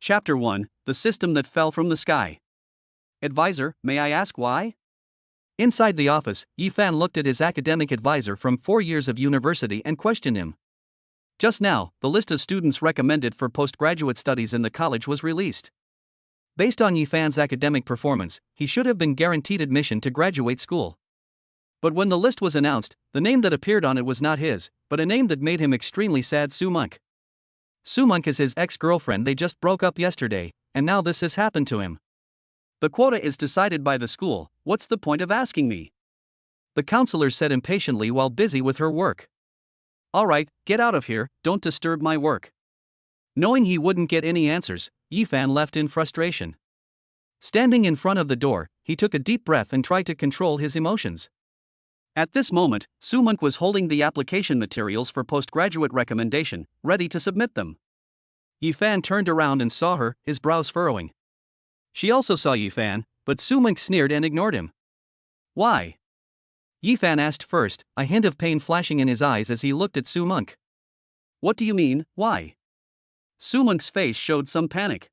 Chapter 1: The System That Fell from the Sky. Advisor, may I ask why? Inside the office, Yifan looked at his academic advisor from 4 years of university and questioned him. Just now, the list of students recommended for postgraduate studies in the college was released. Based on Yifan's academic performance, he should have been guaranteed admission to graduate school. But when the list was announced, the name that appeared on it was not his, but a name that made him extremely sad: Sumunk. Sumunk is his ex-girlfriend. They just broke up yesterday, and now this has happened to him. The quota is decided by the school. What's the point of asking me? The counselor said impatiently while busy with her work. All right, get out of here, don't disturb my work. Knowing he wouldn't get any answers, Yifan left in frustration. Standing in front of the door, he took a deep breath and tried to control his emotions. At this moment, Sumunk was holding the application materials for postgraduate recommendation, ready to submit them. Yifan turned around and saw her, his brows furrowing. She also saw Yifan, but Sumunk sneered and ignored him. Why? Yifan asked first, a hint of pain flashing in his eyes as he looked at Sumunk. What do you mean, why? Sumunk's face showed some panic.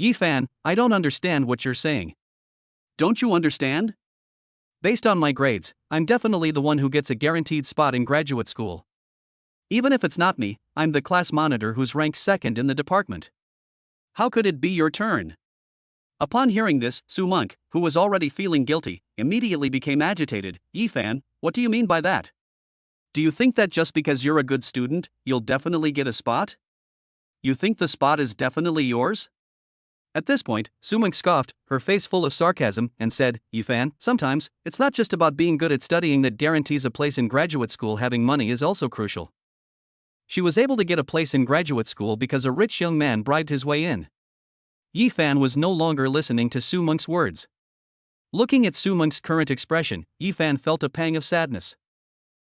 Yifan, I don't understand what you're saying. Don't you understand? Based on my grades, I'm definitely the one who gets a guaranteed spot in graduate school. Even if it's not me, I'm the class monitor who's ranked second in the department. How could it be your turn? Upon hearing this, Sumunk, who was already feeling guilty, immediately became agitated. Yifan, what do you mean by that? Do you think that just because you're a good student, you'll definitely get a spot? You think the spot is definitely yours? At this point, Sumunk scoffed, her face full of sarcasm, and said, Yifan, sometimes, it's not just about being good at studying that guarantees a place in graduate school. Having money is also crucial. She was able to get a place in graduate school because a rich young man bribed his way in. Yifan was no longer listening to Sumunk's words. Looking at Sumunk's current expression, Yifan felt a pang of sadness.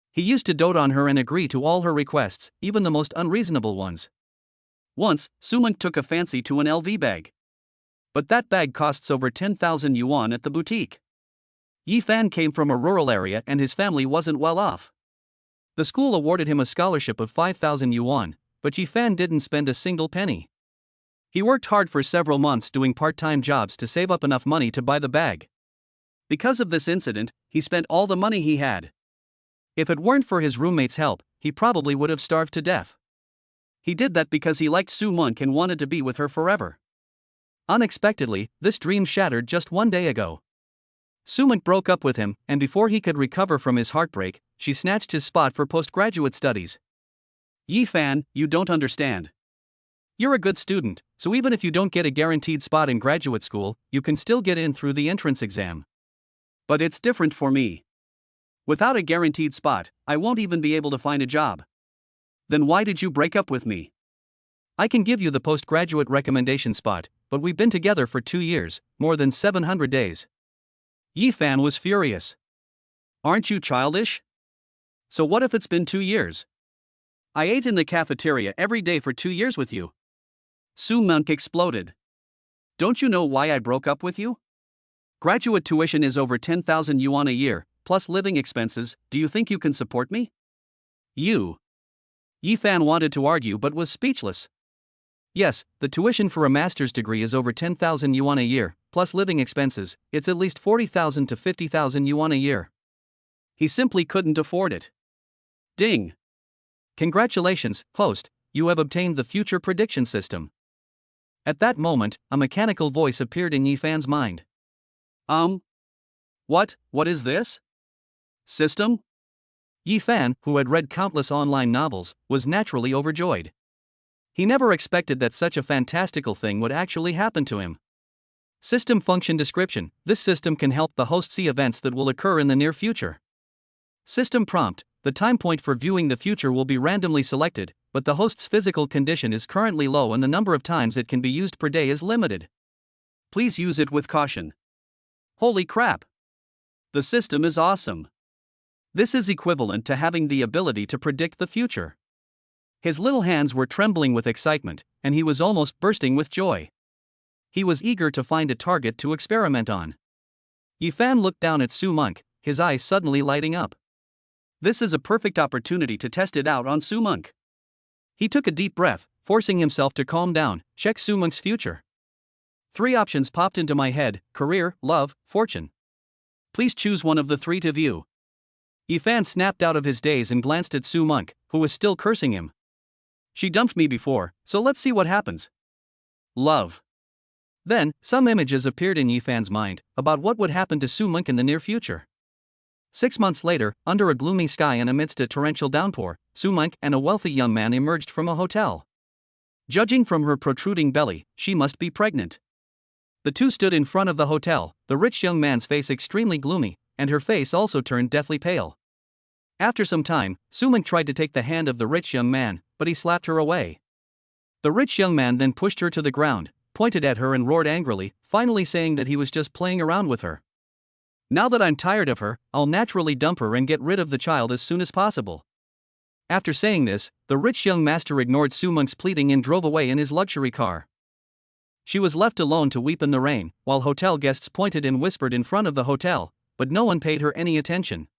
He used to dote on her and agree to all her requests, even the most unreasonable ones. Once, Sumunk took a fancy to an LV bag. But that bag costs over 10,000 yuan at the boutique. Yifan came from a rural area and his family wasn't well off. The school awarded him a scholarship of 5,000 yuan, but Yifan didn't spend a single penny. He worked hard for several months doing part-time jobs to save up enough money to buy the bag. Because of this incident, he spent all the money he had. If it weren't for his roommate's help, he probably would have starved to death. He did that because he liked Sumunk and wanted to be with her forever. Unexpectedly, this dream shattered just 1 day ago. Sumunk broke up with him, and before he could recover from his heartbreak, she snatched his spot for postgraduate studies. Yifan, you don't understand. You're a good student, so even if you don't get a guaranteed spot in graduate school, you can still get in through the entrance exam. But it's different for me. Without a guaranteed spot, I won't even be able to find a job. Then why did you break up with me? I can give you the postgraduate recommendation spot, but we've been together for 2 years, more than 700 days. Yifan was furious. Aren't you childish? So what if it's been 2 years? I ate in the cafeteria every day for 2 years with you. Sumunk exploded. Don't you know why I broke up with you? Graduate tuition is over 10,000 yuan a year, plus living expenses. Do you think you can support me? Yifan wanted to argue but was speechless. Yes, the tuition for a master's degree is over 10,000 yuan a year, plus living expenses. It's at least 40,000 to 50,000 yuan a year. He simply couldn't afford it. Ding! Congratulations, host, you have obtained the future prediction system. At that moment, a mechanical voice appeared in Yifan's mind. What is this? System? Yifan, who had read countless online novels, was naturally overjoyed. He never expected that such a fantastical thing would actually happen to him. System function description: this system can help the host see events that will occur in the near future. System prompt: the time point for viewing the future will be randomly selected, but the host's physical condition is currently low and the number of times it can be used per day is limited. Please use it with caution. Holy crap! The system is awesome. This is equivalent to having the ability to predict the future. His little hands were trembling with excitement, and he was almost bursting with joy. He was eager to find a target to experiment on. Yifan looked down at Sumunk, his eyes suddenly lighting up. This is a perfect opportunity to test it out on Sumunk. He took a deep breath, forcing himself to calm down, check Sumung's future. 3 options popped into my head: career, love, fortune. Please choose one of the 3 to view. Yifan snapped out of his daze and glanced at Sumung, who was still cursing him. She dumped me before, so let's see what happens. Love. Then, some images appeared in Yifan's mind about what would happen to Sumung in the near future. 6 months later, under a gloomy sky and amidst a torrential downpour, Sumung and a wealthy young man emerged from a hotel. Judging from her protruding belly, she must be pregnant. The two stood in front of the hotel, the rich young man's face extremely gloomy, and her face also turned deathly pale. After some time, Sumung tried to take the hand of the rich young man, but he slapped her away. The rich young man then pushed her to the ground, pointed at her and roared angrily, finally saying that he was just playing around with her. Now that I'm tired of her, I'll naturally dump her and get rid of the child as soon as possible. After saying this, the rich young master ignored Sumung's pleading and drove away in his luxury car. She was left alone to weep in the rain, while hotel guests pointed and whispered in front of the hotel, but no one paid her any attention.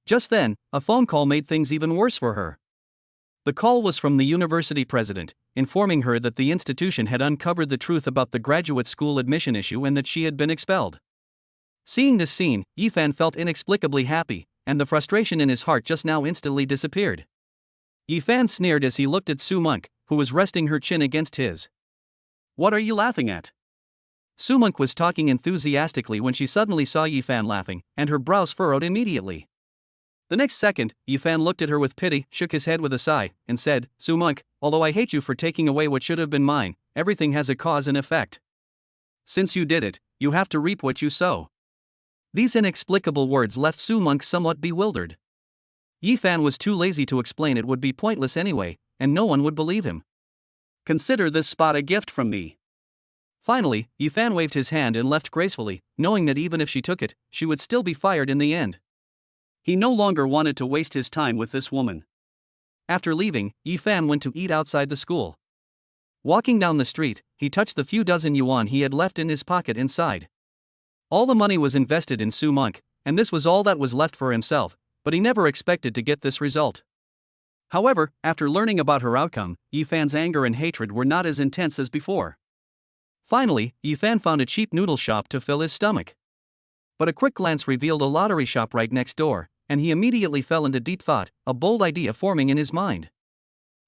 Just then, a phone call made things even worse for her. The call was from the university president, informing her that the institution had uncovered the truth about the graduate school admission issue and that she had been expelled. Seeing this scene, Yifan felt inexplicably happy, and the frustration in his heart just now instantly disappeared. Yifan sneered as he looked at Sumung, who was resting her chin against his. What are you laughing at? Sumung was talking enthusiastically when she suddenly saw Yifan laughing, and her brows furrowed immediately. The next second, Yifan looked at her with pity, shook his head with a sigh, and said, Sumung, although I hate you for taking away what should have been mine, everything has a cause and effect. Since you did it, you have to reap what you sow. These inexplicable words left Sumung somewhat bewildered. Yifan was too lazy to explain it would be pointless anyway, and no one would believe him. Consider this spot a gift from me. Finally, Yifan waved his hand and left gracefully, knowing that even if she took it, she would still be fired in the end. He no longer wanted to waste his time with this woman. After leaving, Yifan went to eat outside the school. Walking down the street, he touched the few dozen yuan he had left in his pocket inside. All the money was invested in Sumung, and this was all that was left for himself, but he never expected to get this result. However, after learning about her outcome, Yifan's anger and hatred were not as intense as before. Finally, Yifan found a cheap noodle shop to fill his stomach. But a quick glance revealed a lottery shop right next door, and he immediately fell into deep thought, a bold idea forming in his mind.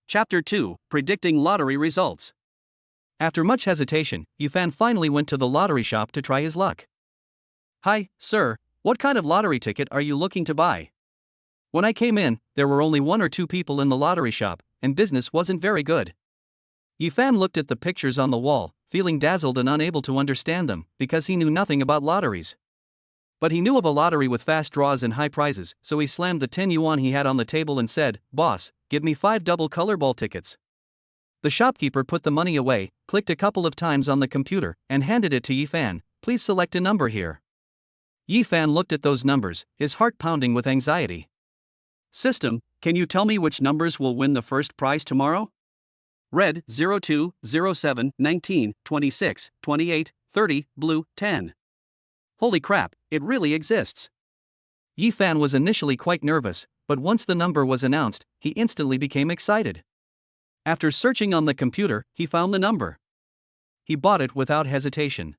Chapter 2: Predicting Lottery Results. After much hesitation, Yifan finally went to the lottery shop to try his luck. Hi, sir, what kind of lottery ticket are you looking to buy? When I came in, there were only 1 or 2 people in the lottery shop, and business wasn't very good. Yifan looked at the pictures on the wall, feeling dazzled and unable to understand them, because he knew nothing about lotteries. But he knew of a lottery with fast draws and high prizes, so he slammed the 10 yuan he had on the table and said, Boss, give me 5 double color ball tickets. The shopkeeper put the money away, clicked a couple of times on the computer, and handed it to Yifan. Please select a number here. Yifan looked at those numbers, his heart pounding with anxiety. System, can you tell me which numbers will win the first prize tomorrow? Red, 02, 07, 19, 26, 28, 30, blue, 10. Holy crap, it really exists. Yifan was initially quite nervous, but once the number was announced, he instantly became excited. After searching on the computer, he found the number. He bought it without hesitation.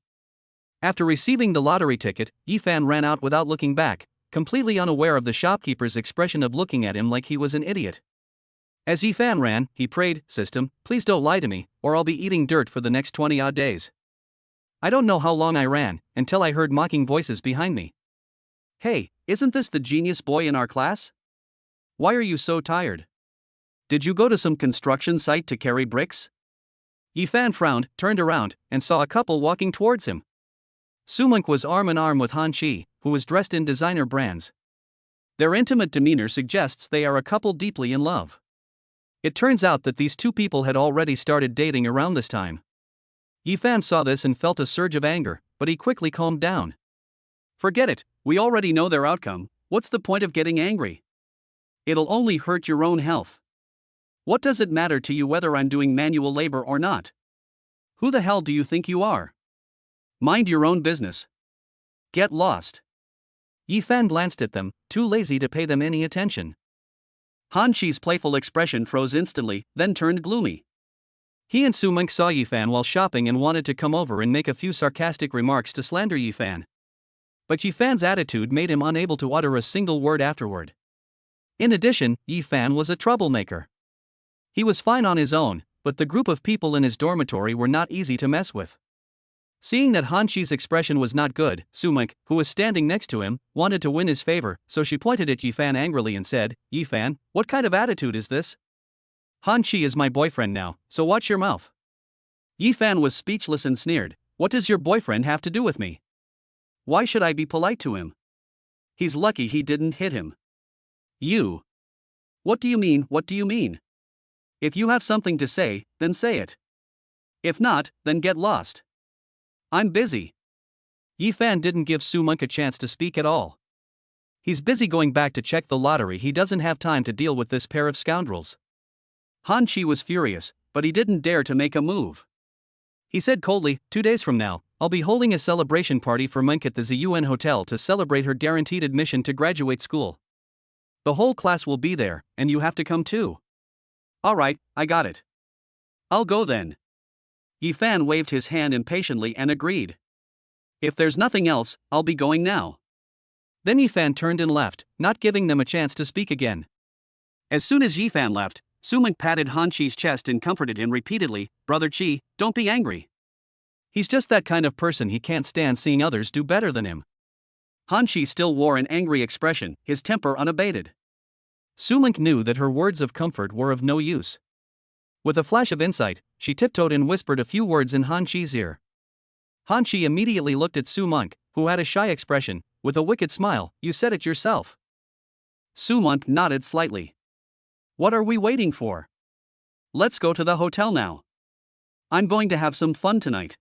After receiving the lottery ticket, Yifan ran out without looking back, completely unaware of the shopkeeper's expression of looking at him like he was an idiot. As Yifan ran, he prayed, System, please don't lie to me, or I'll be eating dirt for the next 20-odd days. I don't know how long I ran, until I heard mocking voices behind me. Hey, isn't this the genius boy in our class? Why are you so tired? Did you go to some construction site to carry bricks? Yifan frowned, turned around, and saw a couple walking towards him. Sumung was arm in arm with Han Chi, who was dressed in designer brands. Their intimate demeanor suggests they are a couple deeply in love. It turns out that these two people had already started dating around this time. Yifan saw this and felt a surge of anger, but he quickly calmed down. Forget it, we already know their outcome, what's the point of getting angry? It'll only hurt your own health. What does it matter to you whether I'm doing manual labor or not? Who the hell do you think you are? Mind your own business. Get lost. Yifan glanced at them, too lazy to pay them any attention. Han Chi's playful expression froze instantly, then turned gloomy. He and Sumunk saw Yifan while shopping and wanted to come over and make a few sarcastic remarks to slander Yifan. But Yifan's attitude made him unable to utter a single word afterward. In addition, Yifan was a troublemaker. He was fine on his own, but the group of people in his dormitory were not easy to mess with. Seeing that Hanqi's expression was not good, Sumunk, who was standing next to him, wanted to win his favor, so she pointed at Yifan angrily and said, "Yifan, what kind of attitude is this? Hanqi is my boyfriend now, so watch your mouth." Yifan was speechless and sneered, "What does your boyfriend have to do with me? Why should I be polite to him? He's lucky he didn't hit him." "You. What do you mean, what do you mean? If you have something to say, then say it. If not, then get lost. I'm busy." Yifan didn't give Sumunk a chance to speak at all. He's busy going back to check the lottery. He doesn't have time to deal with this pair of scoundrels. Hanqi was furious, but he didn't dare to make a move. He said coldly, 2 days from now, I'll be holding a celebration party for Munk at the ZUN Hotel to celebrate her guaranteed admission to graduate school. The whole class will be there, and you have to come too." "Alright, I got it. I'll go then." Yifan waved his hand impatiently and agreed. "If there's nothing else, I'll be going now." Then Yifan turned and left, not giving them a chance to speak again. As soon as Yifan left, Sumunk patted Hanqi's chest and comforted him repeatedly, "Brother Qi, don't be angry. He's just that kind of person, he can't stand seeing others do better than him." Hanqi still wore an angry expression, his temper unabated. Sumunk knew that her words of comfort were of no use. With a flash of insight, she tiptoed and whispered a few words in Hanqi's ear. Hanqi immediately looked at Sumunk, who had a shy expression, with a wicked smile. "You said it yourself." Sumunk nodded slightly. "What are we waiting for? Let's go to the hotel now. I'm going to have some fun tonight."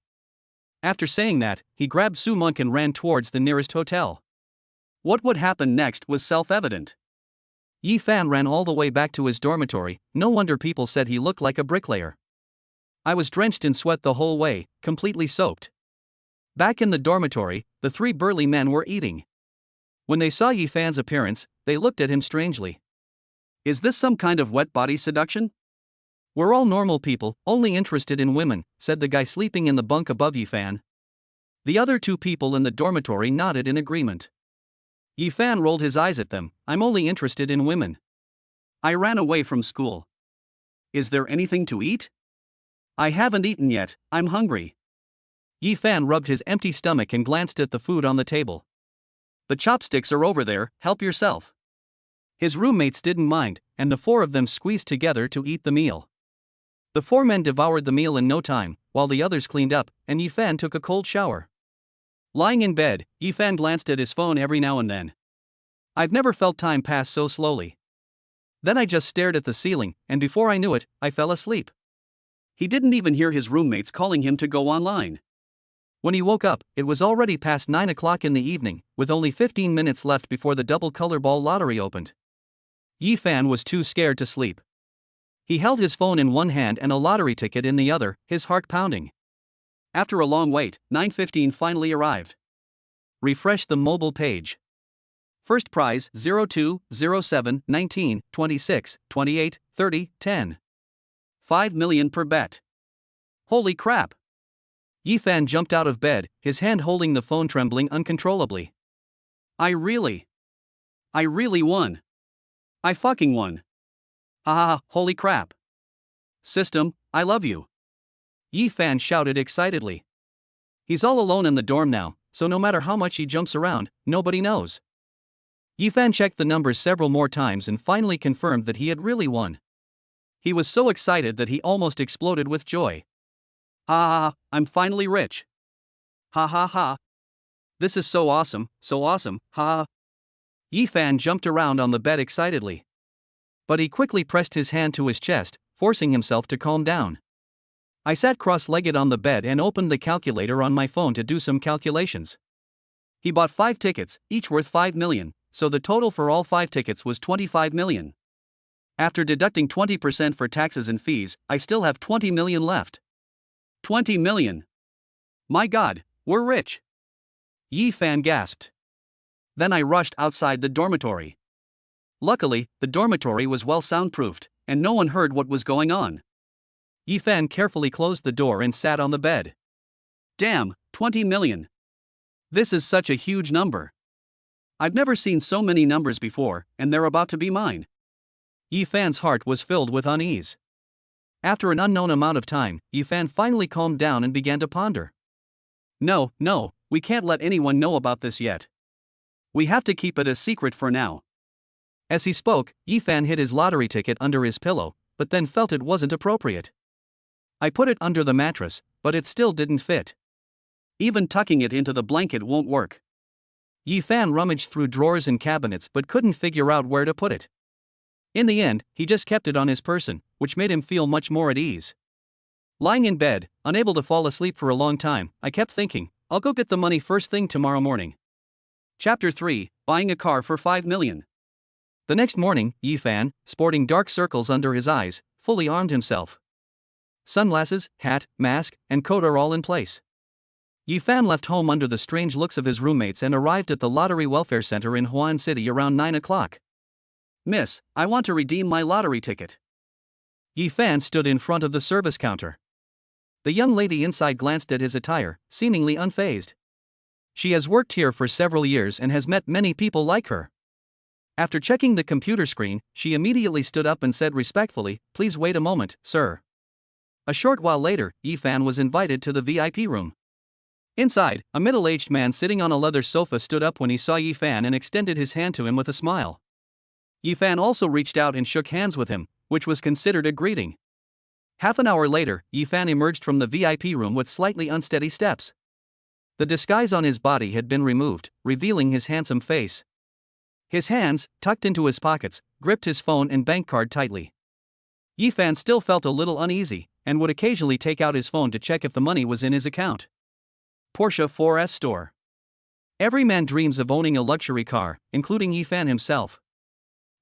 After saying that, he grabbed Sumunk and ran towards the nearest hotel. What would happen next was self-evident. Yifan ran all the way back to his dormitory. No wonder people said he looked like a bricklayer. "I was drenched in sweat the whole way, completely soaked." Back in the dormitory, the 3 burly men were eating. When they saw Yifan's appearance, they looked at him strangely. "Is this some kind of wet body seduction?" "We're all normal people, only interested in women," said the guy sleeping in the bunk above Yifan. The other 2 people in the dormitory nodded in agreement. Yifan rolled his eyes at them. "I'm only interested in women. I ran away from school. Is there anything to eat? I haven't eaten yet, I'm hungry." Yifan rubbed his empty stomach and glanced at the food on the table. "The chopsticks are over there, help yourself." His roommates didn't mind, and the 4 of them squeezed together to eat the meal. The 4 men devoured the meal in no time, while the others cleaned up, and Yifan took a cold shower. Lying in bed, Yifan glanced at his phone every now and then. "I've never felt time pass so slowly. Then I just stared at the ceiling, and before I knew it, I fell asleep." He didn't even hear his roommates calling him to go online. When he woke up, it was already past 9 o'clock in the evening, with only 15 minutes left before the double color ball lottery opened. Yifan was too scared to sleep. He held his phone in one hand and a lottery ticket in the other, his heart pounding. After a long wait, 9:15 finally arrived. Refresh the mobile page. First prize 02, 07, 19, 26, 28, 30, 10. 5 million per bet. Holy crap! Yifan jumped out of bed, his hand holding the phone trembling uncontrollably. I really won. I fucking won. Ah, holy crap. System, I love you. Yifan shouted excitedly. He's all alone in the dorm now, so no matter how much he jumps around, nobody knows. Yifan checked the numbers several more times and finally confirmed that he had really won. He was so excited that he almost exploded with joy. Ah, I'm finally rich. Ha ha ha. This is so awesome, ha. Yifan jumped around on the bed excitedly. But he quickly pressed his hand to his chest, forcing himself to calm down. I sat cross-legged on the bed and opened the calculator on my phone to do some calculations. He bought 5 tickets, each worth 5 million, so the total for all 5 tickets was 25 million. After deducting 20% for taxes and fees, I still have 20 million left. 20 million! My god, we're rich! Yifan gasped. Then I rushed outside the dormitory. Luckily, the dormitory was well soundproofed, and no one heard what was going on. Yi Fan carefully closed the door and sat on the bed. Damn, 20 million. This is such a huge number. I've never seen so many numbers before, and they're about to be mine. Yi Fan's heart was filled with unease. After an unknown amount of time, Yi Fan finally calmed down and began to ponder. No, we can't let anyone know about this yet. We have to keep it a secret for now. As he spoke, Yi Fan hid his lottery ticket under his pillow, but then felt it wasn't appropriate. I put it under the mattress, but it still didn't fit. Even tucking it into the blanket won't work. Yi Fan rummaged through drawers and cabinets but couldn't figure out where to put it. In the end, he just kept it on his person, which made him feel much more at ease. Lying in bed, unable to fall asleep for a long time, I kept thinking, I'll go get the money first thing tomorrow morning. Chapter 3, Buying a Car for 5 million. The next morning, Yi Fan, sporting dark circles under his eyes, fully armed himself. Sunglasses, hat, mask, and coat are all in place. Yi Fan left home under the strange looks of his roommates and arrived at the Lottery Welfare Center in Huan City around 9 o'clock. Miss, I want to redeem my lottery ticket. Yi Fan stood in front of the service counter. The young lady inside glanced at his attire, seemingly unfazed. She has worked here for several years and has met many people like her. After checking the computer screen, she immediately stood up and said respectfully, "Please wait a moment, sir." A short while later, Yi Fan was invited to the VIP room. Inside, a middle-aged man sitting on a leather sofa stood up when he saw Yi Fan and extended his hand to him with a smile. Yi Fan also reached out and shook hands with him, which was considered a greeting. Half an hour later, Yi Fan emerged from the VIP room with slightly unsteady steps. The disguise on his body had been removed, revealing his handsome face. His hands, tucked into his pockets, gripped his phone and bank card tightly. Yi Fan still felt a little uneasy, and would occasionally take out his phone to check if the money was in his account. Porsche 4S store. Every man dreams of owning a luxury car, including Yi Fan himself.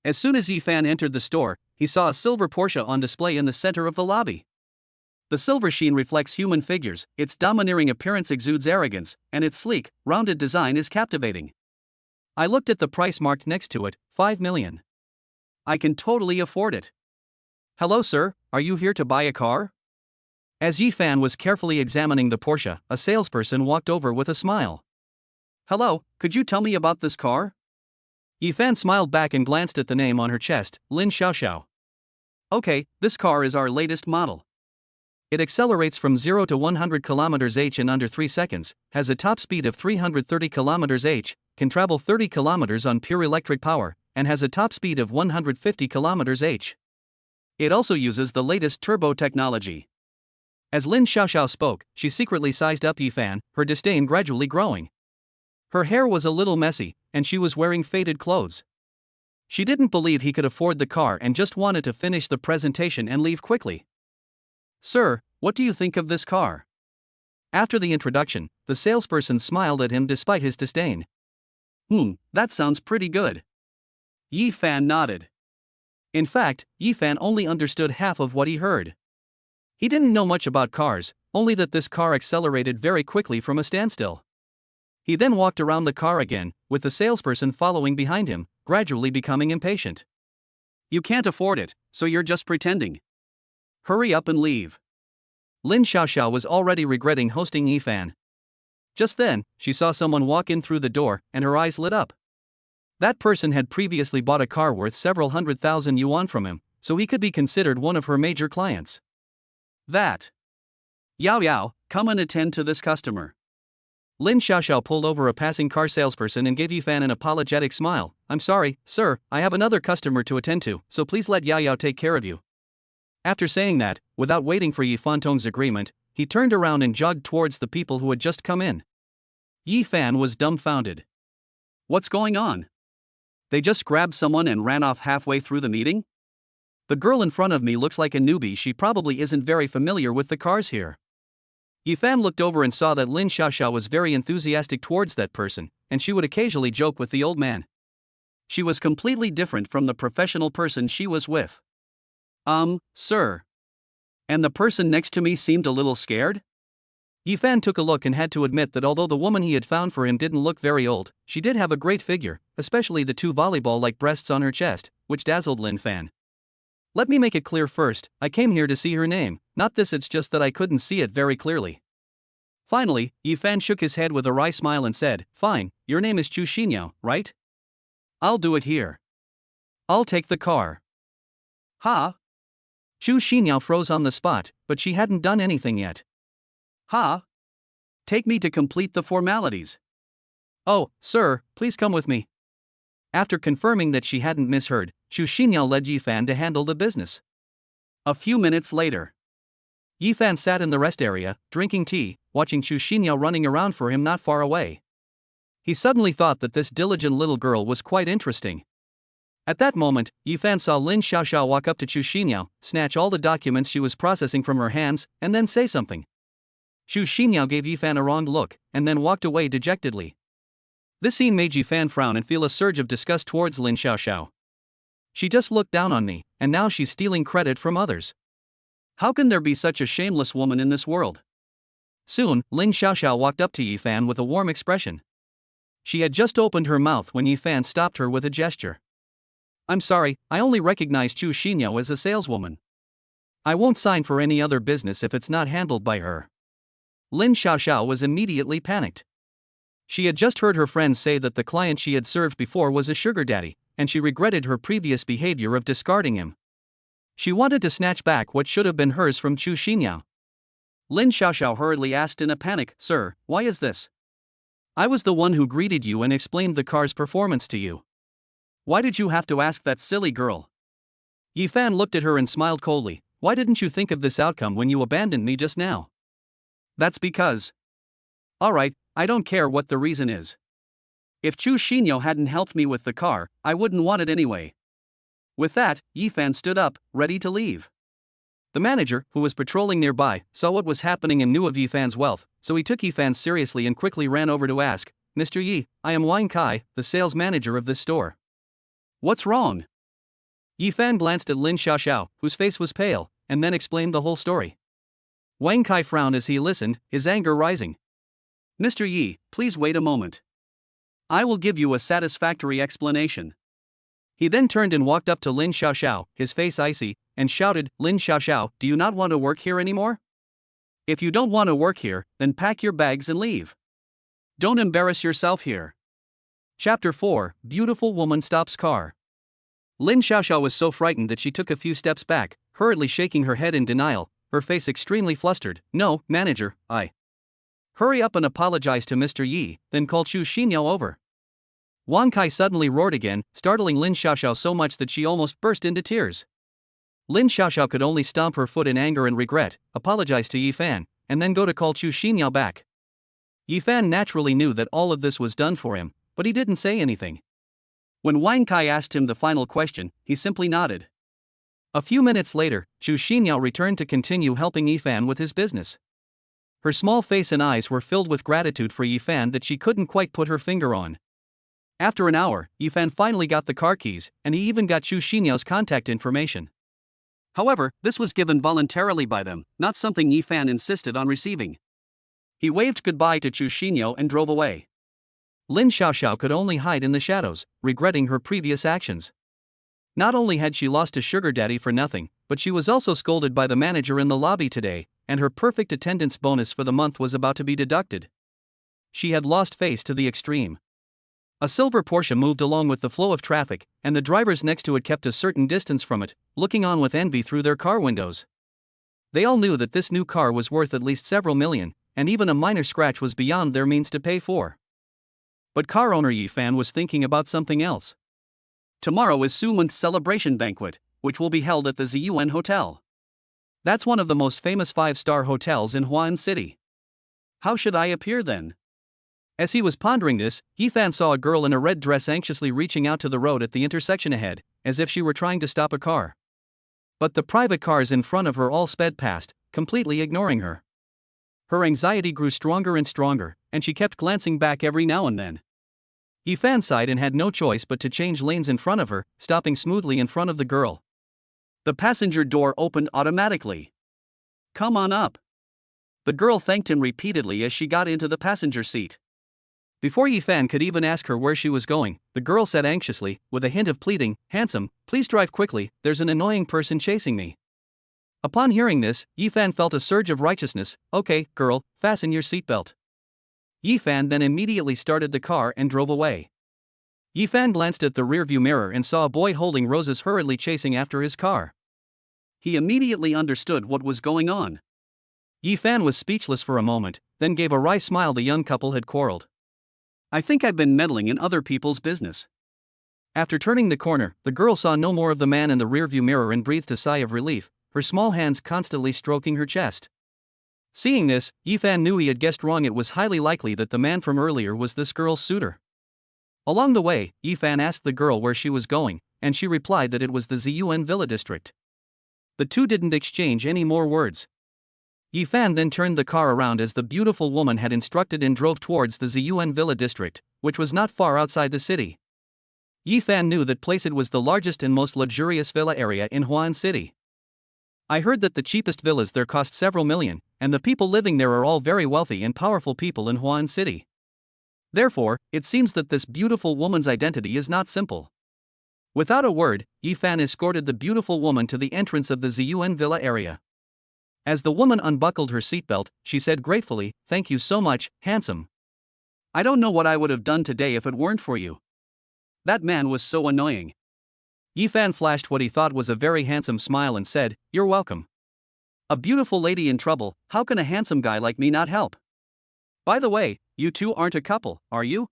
As soon as Yi Fan entered the store, he saw a silver Porsche on display in the center of the lobby. The silver sheen reflects human figures, its domineering appearance exudes arrogance, and its sleek, rounded design is captivating. I looked at the price marked next to it, 5 million. I can totally afford it. Hello sir, are you here to buy a car? As Yi Fan was carefully examining the Porsche, a salesperson walked over with a smile. Hello, could you tell me about this car? Yi Fan smiled back and glanced at the name on her chest, Lin Xiaoxiao. Okay, this car is our latest model. It accelerates from 0 to 100 km/h in under 3 seconds, has a top speed of 330 km/h, can travel 30 km on pure electric power, and has a top speed of 150 km/h. It also uses the latest turbo technology. As Lin Xiaoxiao spoke, she secretly sized up Yi Fan, her disdain gradually growing. Her hair was a little messy, and she was wearing faded clothes. She didn't believe he could afford the car and just wanted to finish the presentation and leave quickly. Sir, what do you think of this car? After the introduction, the salesperson smiled at him despite his disdain. That sounds pretty good. Yi Fan nodded. In fact, Yi Fan only understood half of what he heard. He didn't know much about cars, only that this car accelerated very quickly from a standstill. He then walked around the car again, with the salesperson following behind him, gradually becoming impatient. You can't afford it, so you're just pretending. Hurry up and leave. Lin Xiaoxiao was already regretting hosting Yi Fan. Just then, she saw someone walk in through the door, and her eyes lit up. That person had previously bought a car worth several 100,000 yuan from him, so he could be considered one of her major clients. That. Yao, come and attend to this customer. Lin Xiaoxiao pulled over a passing car salesperson and gave Yi Fan an apologetic smile. I'm sorry, sir, I have another customer to attend to, so please let Yao take care of you. After saying that, without waiting for Yi Fantong's agreement, he turned around and jogged towards the people who had just come in. Yi Fan was dumbfounded. What's going on? They just grabbed someone and ran off halfway through the meeting? The girl in front of me looks like a newbie. She probably isn't very familiar with the cars here. Yi Fan looked over and saw that Lin Xiaoxiao was very enthusiastic towards that person, and she would occasionally joke with the old man. She was completely different from the professional person she was with. Sir. And the person next to me seemed a little scared? Yi Fan took a look and had to admit that although the woman he had found for him didn't look very old, she did have a great figure, especially the two volleyball-like breasts on her chest, which dazzled Lin Fan. Let me make it clear first, I came here to see her name, not this, it's just that I couldn't see it very clearly. Finally, Yifan shook his head with a wry smile and said, Fine, your name is Chu Xinyao, right? I'll do it here. I'll take the car. Ha? Chu Xinyao froze on the spot, but she hadn't done anything yet. Ha? Take me to complete the formalities. Oh, sir, please come with me. After confirming that she hadn't misheard, Chu Xinyao led Yifan to handle the business. A few minutes later, Yifan sat in the rest area, drinking tea, watching Chu Xinyao running around for him not far away. He suddenly thought that this diligent little girl was quite interesting. At that moment, Yifan saw Lin Xiaoxiao walk up to Chu Xinyao, snatch all the documents she was processing from her hands, and then say something. Chu Xinyao gave Yifan a wrong look, and then walked away dejectedly. This scene made Yifan frown and feel a surge of disgust towards Lin Xiaoxiao. She just looked down on me, and now she's stealing credit from others. How can there be such a shameless woman in this world? Soon, Lin Xiaoxiao walked up to Yifan with a warm expression. She had just opened her mouth when Yifan stopped her with a gesture. I'm sorry, I only recognize Chu Xinyao as a saleswoman. I won't sign for any other business if it's not handled by her. Lin Xiaoxiao was immediately panicked. She had just heard her friends say that the client she had served before was a sugar daddy, and she regretted her previous behavior of discarding him. She wanted to snatch back what should have been hers from Chu Xinyao. Lin Xiaoxiao hurriedly asked in a panic, Sir, why is this? I was the one who greeted you and explained the car's performance to you. Why did you have to ask that silly girl? Yifan looked at her and smiled coldly. Why didn't you think of this outcome when you abandoned me just now? That's because. Alright, I don't care what the reason is. If Chu Xinyao hadn't helped me with the car, I wouldn't want it anyway. With that, Yifan stood up, ready to leave. The manager, who was patrolling nearby, saw what was happening and knew of Yifan's wealth, so he took Yifan seriously and quickly ran over to ask, Mr. Yi, I am Wang Kai, the sales manager of this store. What's wrong? Yifan glanced at Lin Xiaoxiao, whose face was pale, and then explained the whole story. Wang Kai frowned as he listened, his anger rising. Mr. Yi, please wait a moment. I will give you a satisfactory explanation. He then turned and walked up to Lin Xiaoxiao, his face icy, and shouted, Lin Xiaoxiao, do you not want to work here anymore? If you don't want to work here, then pack your bags and leave. Don't embarrass yourself here. Chapter 4, Beautiful Woman Stops Car. Lin Xiaoxiao was so frightened that she took a few steps back, hurriedly shaking her head in denial, her face extremely flustered. No, manager, I. Hurry up and apologize to Mr. Yi, then call Chu Xinyao over. Wang Kai suddenly roared again, startling Lin Xiaoxiao so much that she almost burst into tears. Lin Xiaoxiao could only stomp her foot in anger and regret, apologize to Yifan, and then go to call Chu Xinyao back. Yifan naturally knew that all of this was done for him, but he didn't say anything. When Wang Kai asked him the final question, he simply nodded. A few minutes later, Chu Xinyao returned to continue helping Yifan with his business. Her small face and eyes were filled with gratitude for Yifan that she couldn't quite put her finger on. After an hour, Yifan finally got the car keys, and he even got Chu Xinyao's contact information. However, this was given voluntarily by them, not something Yifan insisted on receiving. He waved goodbye to Chu Xinyao and drove away. Lin Xiaoxiao could only hide in the shadows, regretting her previous actions. Not only had she lost a sugar daddy for nothing, but she was also scolded by the manager in the lobby today, and her perfect attendance bonus for the month was about to be deducted. She had lost face to the extreme. A silver Porsche moved along with the flow of traffic, and the drivers next to it kept a certain distance from it, looking on with envy through their car windows. They all knew that this new car was worth at least several million, and even a minor scratch was beyond their means to pay for. But car owner Yifan was thinking about something else. Tomorrow is Sumon's celebration banquet, which will be held at the Ziyuan Hotel. That's one of the most famous 5-star hotels in Huan City. How should I appear then? As he was pondering this, Yifan saw a girl in a red dress anxiously reaching out to the road at the intersection ahead, as if she were trying to stop a car. But the private cars in front of her all sped past, completely ignoring her. Her anxiety grew stronger and stronger, and she kept glancing back every now and then. Yifan sighed and had no choice but to change lanes in front of her, stopping smoothly in front of the girl. The passenger door opened automatically. Come on up. The girl thanked him repeatedly as she got into the passenger seat. Before Yifan could even ask her where she was going, the girl said anxiously, with a hint of pleading, "Handsome, please drive quickly, there's an annoying person chasing me." Upon hearing this, Yifan felt a surge of righteousness. "Okay, girl, fasten your seatbelt." Yifan then immediately started the car and drove away. Yifan glanced at the rearview mirror and saw a boy holding roses hurriedly chasing after his car. He immediately understood what was going on. Yifan was speechless for a moment, then gave a wry smile. The young couple had quarreled. "I think I've been meddling in other people's business." After turning the corner, the girl saw no more of the man in the rearview mirror and breathed a sigh of relief, her small hands constantly stroking her chest. Seeing this, Yifan knew he had guessed wrong. It was highly likely that the man from earlier was this girl's suitor. Along the way, Yifan asked the girl where she was going, and she replied that it was the Ziyuan Villa district. The two didn't exchange any more words. Yifan then turned the car around as the beautiful woman had instructed and drove towards the Ziyuan Villa district, which was not far outside the city. Yifan knew that place. It was the largest and most luxurious villa area in Huan City. "I heard that the cheapest villas there cost several million, and the people living there are all very wealthy and powerful people in Huan City. Therefore, it seems that this beautiful woman's identity is not simple." Without a word, Yifan escorted the beautiful woman to the entrance of the Ziyuan Villa area. As the woman unbuckled her seatbelt, she said gratefully, "Thank you so much, handsome. I don't know what I would have done today if it weren't for you. That man was so annoying." Yifan flashed what he thought was a very handsome smile and said, "You're welcome. A beautiful lady in trouble, how can a handsome guy like me not help? By the way, you two aren't a couple, are you?"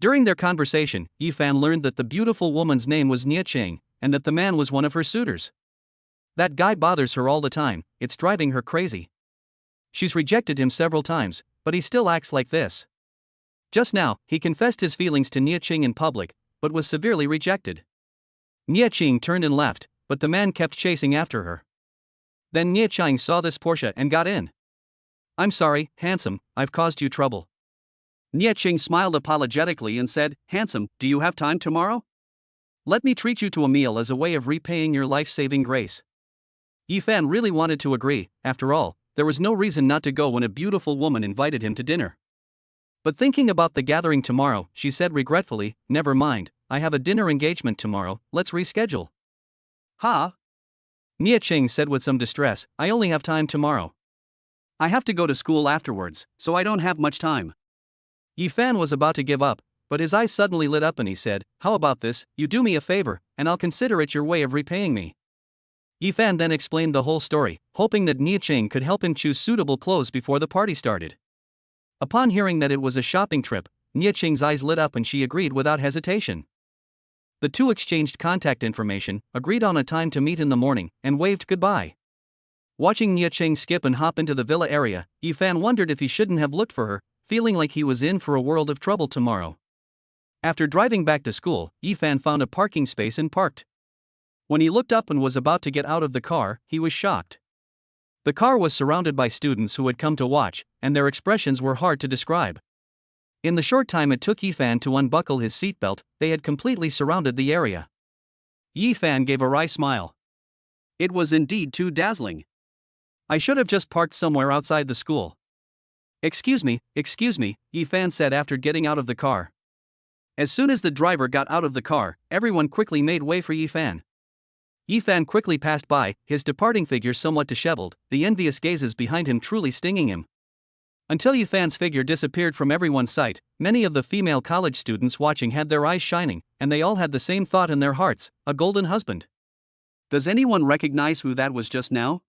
During their conversation, Yifan learned that the beautiful woman's name was Nie Cheng, and that the man was one of her suitors. "That guy bothers her all the time, it's driving her crazy. She's rejected him several times, but he still acts like this. Just now, he confessed his feelings to Nie Cheng in public, but was severely rejected." Nie Cheng turned and left, but the man kept chasing after her. Then Nie Cheng saw this Porsche and got in. "I'm sorry, handsome, I've caused you trouble." Nie Cheng smiled apologetically and said, "Handsome, do you have time tomorrow? Let me treat you to a meal as a way of repaying your life-saving grace." Yifan really wanted to agree. After all, there was no reason not to go when a beautiful woman invited him to dinner. But thinking about the gathering tomorrow, she said regretfully, "Never mind, I have a dinner engagement tomorrow, let's reschedule." "Huh?" Nie Cheng said with some distress, "I only have time tomorrow. I have to go to school afterwards, so I don't have much time." Yifan was about to give up, but his eyes suddenly lit up and he said, "How about this, you do me a favor, and I'll consider it your way of repaying me." Yifan then explained the whole story, hoping that Nie Cheng could help him choose suitable clothes before the party started. Upon hearing that it was a shopping trip, Nie Cheng's eyes lit up and she agreed without hesitation. The two exchanged contact information, agreed on a time to meet in the morning, and waved goodbye. Watching Nie Cheng skip and hop into the villa area, Yifan wondered if he shouldn't have looked for her, feeling like he was in for a world of trouble tomorrow. After driving back to school, Yifan found a parking space and parked. When he looked up and was about to get out of the car, he was shocked. The car was surrounded by students who had come to watch, and their expressions were hard to describe. In the short time it took Yifan to unbuckle his seatbelt, they had completely surrounded the area. Yifan gave a wry smile. It was indeed too dazzling. "I should have just parked somewhere outside the school." Excuse me, Yifan said after getting out of the car. As soon as the driver got out of the car, everyone quickly made way for Yifan. Yifan quickly passed by, his departing figure somewhat disheveled, the envious gazes behind him truly stinging him. Until Yifan's figure disappeared from everyone's sight, many of the female college students watching had their eyes shining, and they all had the same thought in their hearts, a golden husband. Does anyone recognize who that was just now?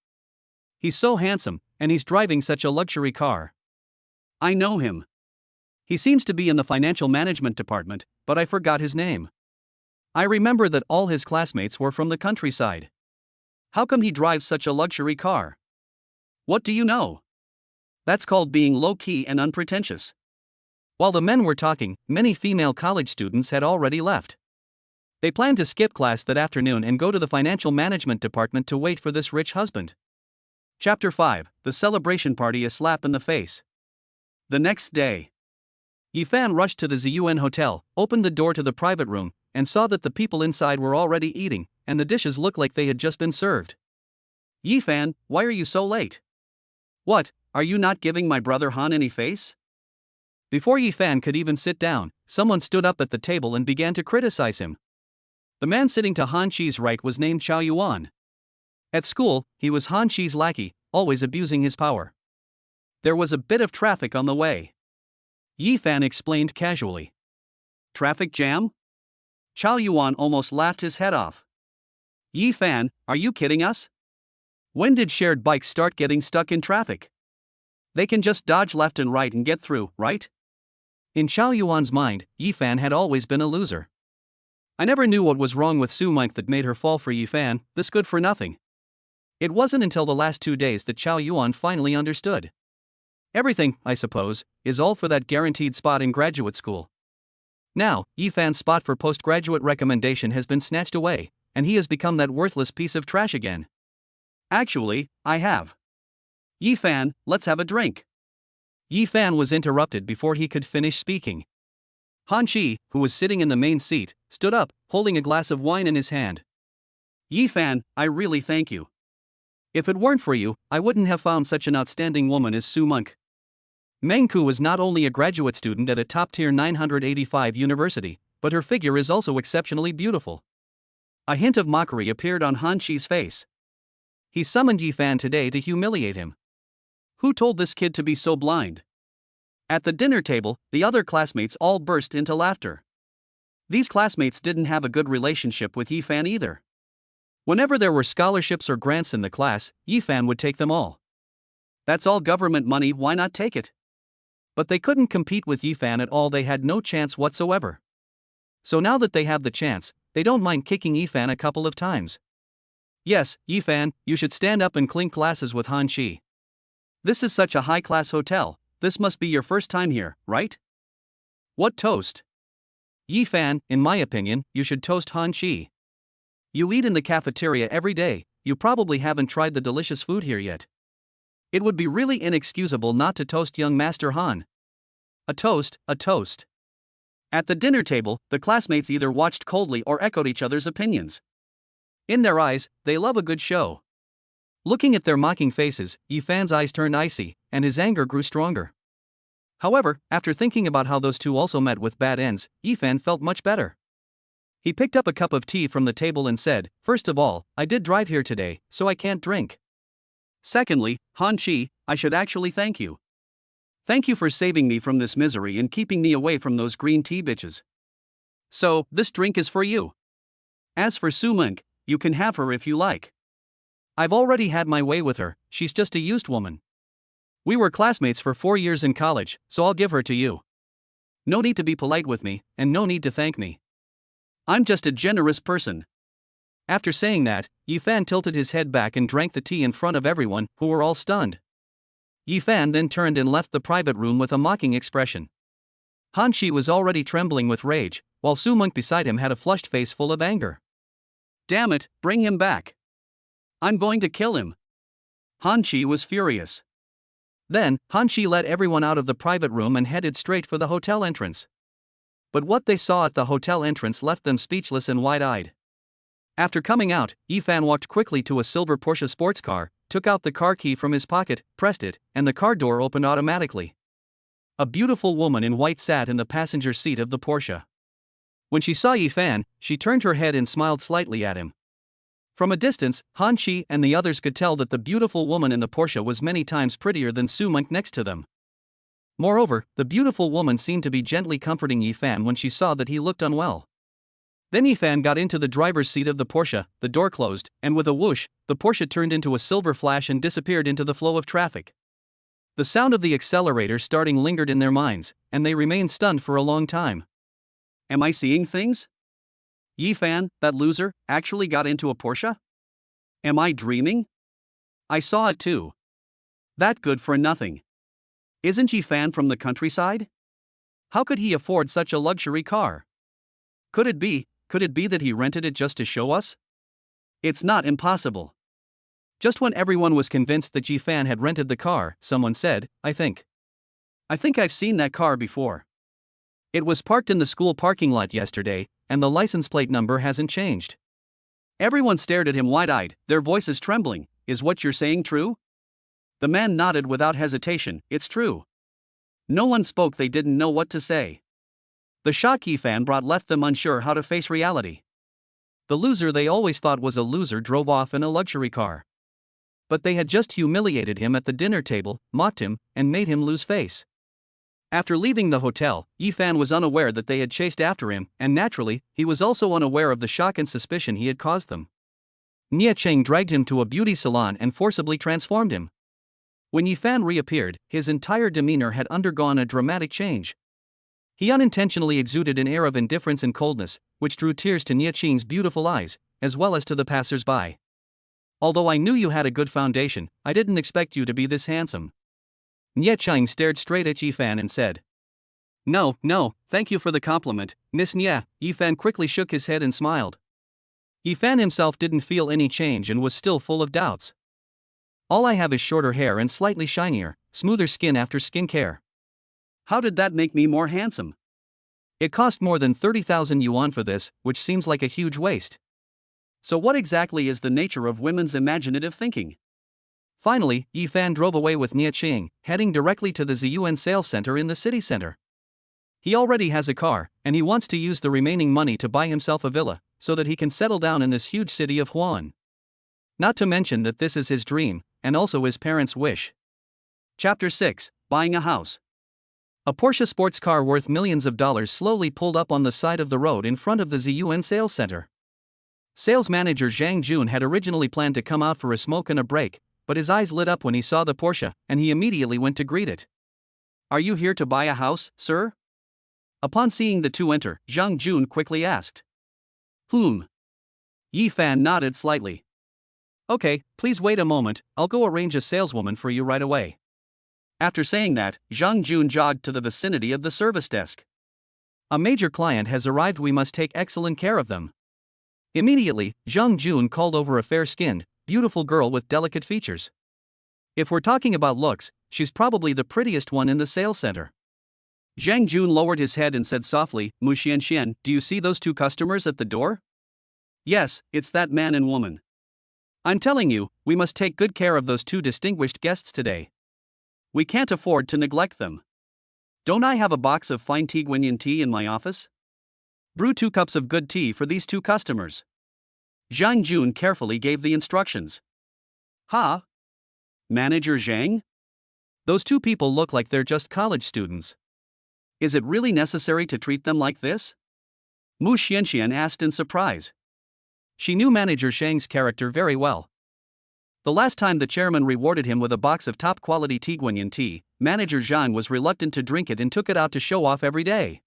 He's so handsome, and he's driving such a luxury car. I know him. He seems to be in the financial management department, but I forgot his name. I remember that all his classmates were from the countryside. How come he drives such a luxury car? What do you know? That's called being low-key and unpretentious. While the men were talking, many female college students had already left. They planned to skip class that afternoon and go to the financial management department to wait for this rich husband. Chapter 5, The Celebration Party. A slap in the face. The next day, Yifan rushed to the Ziyuan Hotel, opened the door to the private room, and saw that the people inside were already eating, and the dishes looked like they had just been served. "Yifan, why are you so late? What, are you not giving my brother Han any face?" Before Yi Fan could even sit down, someone stood up at the table and began to criticize him. The man sitting to Han Chi's right was named Chao Yuan. At school, he was Han Chi's lackey, always abusing his power. There was a bit of traffic on the way. Yi Fan explained casually. Traffic jam? Chao Yuan almost laughed his head off. Yi Fan, are you kidding us? When did shared bikes start getting stuck in traffic? They can just dodge left and right and get through, right? In Chao Yuan's mind, Yi Fan had always been a loser. I never knew what was wrong with Su Monk that made her fall for Yi Fan, this good for nothing. It wasn't until the last 2 days that Chao Yuan finally understood. Everything, I suppose, is all for that guaranteed spot in graduate school. Now, Yi Fan's spot for postgraduate recommendation has been snatched away, and he has become that worthless piece of trash again. Actually, I have. Yi Fan, let's have a drink. Yi Fan was interrupted before he could finish speaking. Han Chi, who was sitting in the main seat, stood up, holding a glass of wine in his hand. Yi Fan, I really thank you. If it weren't for you, I wouldn't have found such an outstanding woman as Su Monk. Meng Ku is not only a graduate student at a top-tier 985 university, but her figure is also exceptionally beautiful. A hint of mockery appeared on Han Chi's face. He summoned Yi Fan today to humiliate him. Who told this kid to be so blind? At the dinner table, the other classmates all burst into laughter. These classmates didn't have a good relationship with Yi Fan either. Whenever there were scholarships or grants in the class, Yi Fan would take them all. That's all government money, why not take it? But they couldn't compete with Yi Fan at all, they had no chance whatsoever. So now that they have the chance, they don't mind kicking Yi Fan a couple of times. Yes, Yi Fan, you should stand up and clink glasses with Han Chi. This is such a high-class hotel, this must be your first time here, right? What toast? Yi Fan, in my opinion, you should toast Han Chi. You eat in the cafeteria every day, you probably haven't tried the delicious food here yet. It would be really inexcusable not to toast young Master Han. A toast, a toast. At the dinner table, the classmates either watched coldly or echoed each other's opinions. In their eyes, they love a good show. Looking at their mocking faces, Yi Fan's eyes turned icy, and his anger grew stronger. However, after thinking about how those two also met with bad ends, Yi Fan felt much better. He picked up a cup of tea from the table and said, "First of all, I did drive here today, so I can't drink. Secondly, Han Chi, I should actually thank you. Thank you for saving me from this misery and keeping me away from those green tea bitches. So, this drink is for you. As for Su Monk, you can have her if you like. I've already had my way with her, she's just a used woman. We were classmates for 4 years in college, so I'll give her to you. No need to be polite with me, and no need to thank me. I'm just a generous person." After saying that, Yi Fan tilted his head back and drank the tea in front of everyone, who were all stunned. Yi Fan then turned and left the private room with a mocking expression. Han Chi was already trembling with rage, while Su Monk beside him had a flushed face full of anger. "Damn it, bring him back. I'm going to kill him." Han Chi was furious. Then, Han Chi led everyone out of the private room and headed straight for the hotel entrance. But what they saw at the hotel entrance left them speechless and wide-eyed. After coming out, Yi Fan walked quickly to a silver Porsche sports car, took out the car key from his pocket, pressed it, and the car door opened automatically. A beautiful woman in white sat in the passenger seat of the Porsche. When she saw Yi Fan, she turned her head and smiled slightly at him. From a distance, Han Chi and the others could tell that the beautiful woman in the Porsche was many times prettier than Su Monk next to them. Moreover, the beautiful woman seemed to be gently comforting Yi Fan when she saw that he looked unwell. Then Yi Fan got into the driver's seat of the Porsche, the door closed, and with a whoosh, the Porsche turned into a silver flash and disappeared into the flow of traffic. The sound of the accelerator starting lingered in their minds, and they remained stunned for a long time. Am I seeing things? Yi Fan, that loser, actually got into a Porsche? Am I dreaming? I saw it too. That good for nothing. Isn't Yi Fan from the countryside? How could he afford such a luxury car? Could it be that he rented it just to show us? It's not impossible. Just when everyone was convinced that Yi Fan had rented the car, someone said, I think I've seen that car before. It was parked in the school parking lot yesterday, and the license plate number hasn't changed." Everyone stared at him wide-eyed, their voices trembling. "Is what you're saying true?" The man nodded without hesitation, "It's true. No one spoke, they didn't know what to say. The shock Yifan brought left them unsure how to face reality. The loser they always thought was a loser drove off in a luxury car. But they had just humiliated him at the dinner table, mocked him, and made him lose face. After leaving the hotel, Yifan was unaware that they had chased after him, and naturally, he was also unaware of the shock and suspicion he had caused them. Nie Cheng dragged him to a beauty salon and forcibly transformed him. When Yifan reappeared, his entire demeanor had undergone a dramatic change. He unintentionally exuded an air of indifference and coldness, which drew tears to Nie Cheng's beautiful eyes, as well as to the passers-by. Although I knew you had a good foundation, I didn't expect you to be this handsome. Nie Cheng stared straight at Yifan and said. No, thank you for the compliment, Miss Nie. Yifan quickly shook his head and smiled. Yifan himself didn't feel any change and was still full of doubts. All I have is shorter hair and slightly shinier, smoother skin after skincare. How did that make me more handsome? It cost more than 30,000 yuan for this, which seems like a huge waste. So what exactly is the nature of women's imaginative thinking? Finally, Yifan drove away with Nie Cheng, heading directly to the Ziyuan sales center in the city center. He already has a car, and he wants to use the remaining money to buy himself a villa, so that he can settle down in this huge city of Huan. Not to mention that this is his dream, and also his parents' wish. Chapter 6, Buying a House. A Porsche sports car worth millions of dollars slowly pulled up on the side of the road in front of the Ziyuan sales center. Sales manager Zhang Jun had originally planned to come out for a smoke and a break, but his eyes lit up when he saw the Porsche, and he immediately went to greet it. Are you here to buy a house, sir? Upon seeing the two enter, Zhang Jun quickly asked. Yifan nodded slightly. Okay, please wait a moment, I'll go arrange a saleswoman for you right away. After saying that, Zhang Jun jogged to the vicinity of the service desk. A major client has arrived, we must take excellent care of them. Immediately, Zhang Jun called over a fair-skinned, beautiful girl with delicate features. If we're talking about looks, she's probably the prettiest one in the sales center. Zhang Jun lowered his head and said softly, Mu Xianxian, do you see those two customers at the door? Yes, it's that man and woman. I'm telling you, we must take good care of those two distinguished guests today. We can't afford to neglect them. Don't I have a box of fine Tiguanyin tea in my office? Brew 2 cups of good tea for these two customers. Zhang Jun carefully gave the instructions. Ha? Manager Zhang? Those two people look like they're just college students. Is it really necessary to treat them like this? Mu Xianxian asked in surprise. She knew Manager Zhang's character very well. The last time the chairman rewarded him with a box of top-quality Tiguanyin tea, Manager Zhang was reluctant to drink it and took it out to show off every day.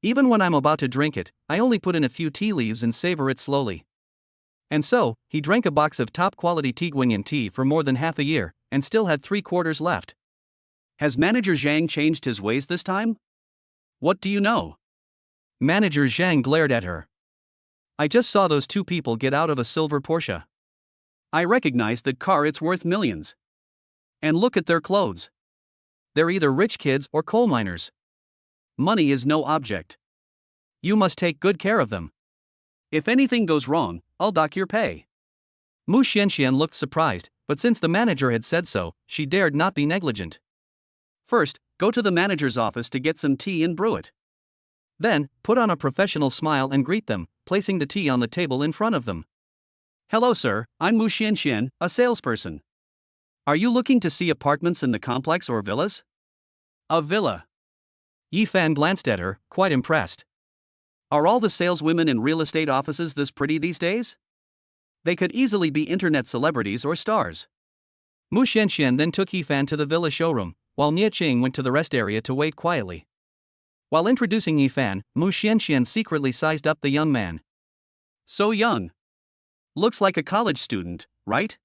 Even when I'm about to drink it, I only put in a few tea leaves and savor it slowly. And so, he drank a box of top-quality Tiguanyin tea for more than half a year, and still had 3/4 left. Has Manager Zhang changed his ways this time? What do you know? Manager Zhang glared at her. I just saw those two people get out of a silver Porsche. I recognize that car, it's worth millions. And look at their clothes. They're either rich kids or coal miners. Money is no object. You must take good care of them. If anything goes wrong, I'll dock your pay. Mu Xianxian looked surprised, but since the manager had said so, she dared not be negligent. First, go to the manager's office to get some tea and brew it. Then, put on a professional smile and greet them, placing the tea on the table in front of them. Hello sir, I'm Mu Xianxian, a salesperson. Are you looking to see apartments in the complex or villas? A villa. Yifan glanced at her, quite impressed. Are all the saleswomen in real estate offices this pretty these days? They could easily be internet celebrities or stars. Mu Xianxian then took Yifan to the villa showroom, while Nie Cheng went to the rest area to wait quietly. While introducing Yifan, Mu Xianxian secretly sized up the young man. So young. Looks like a college student, right?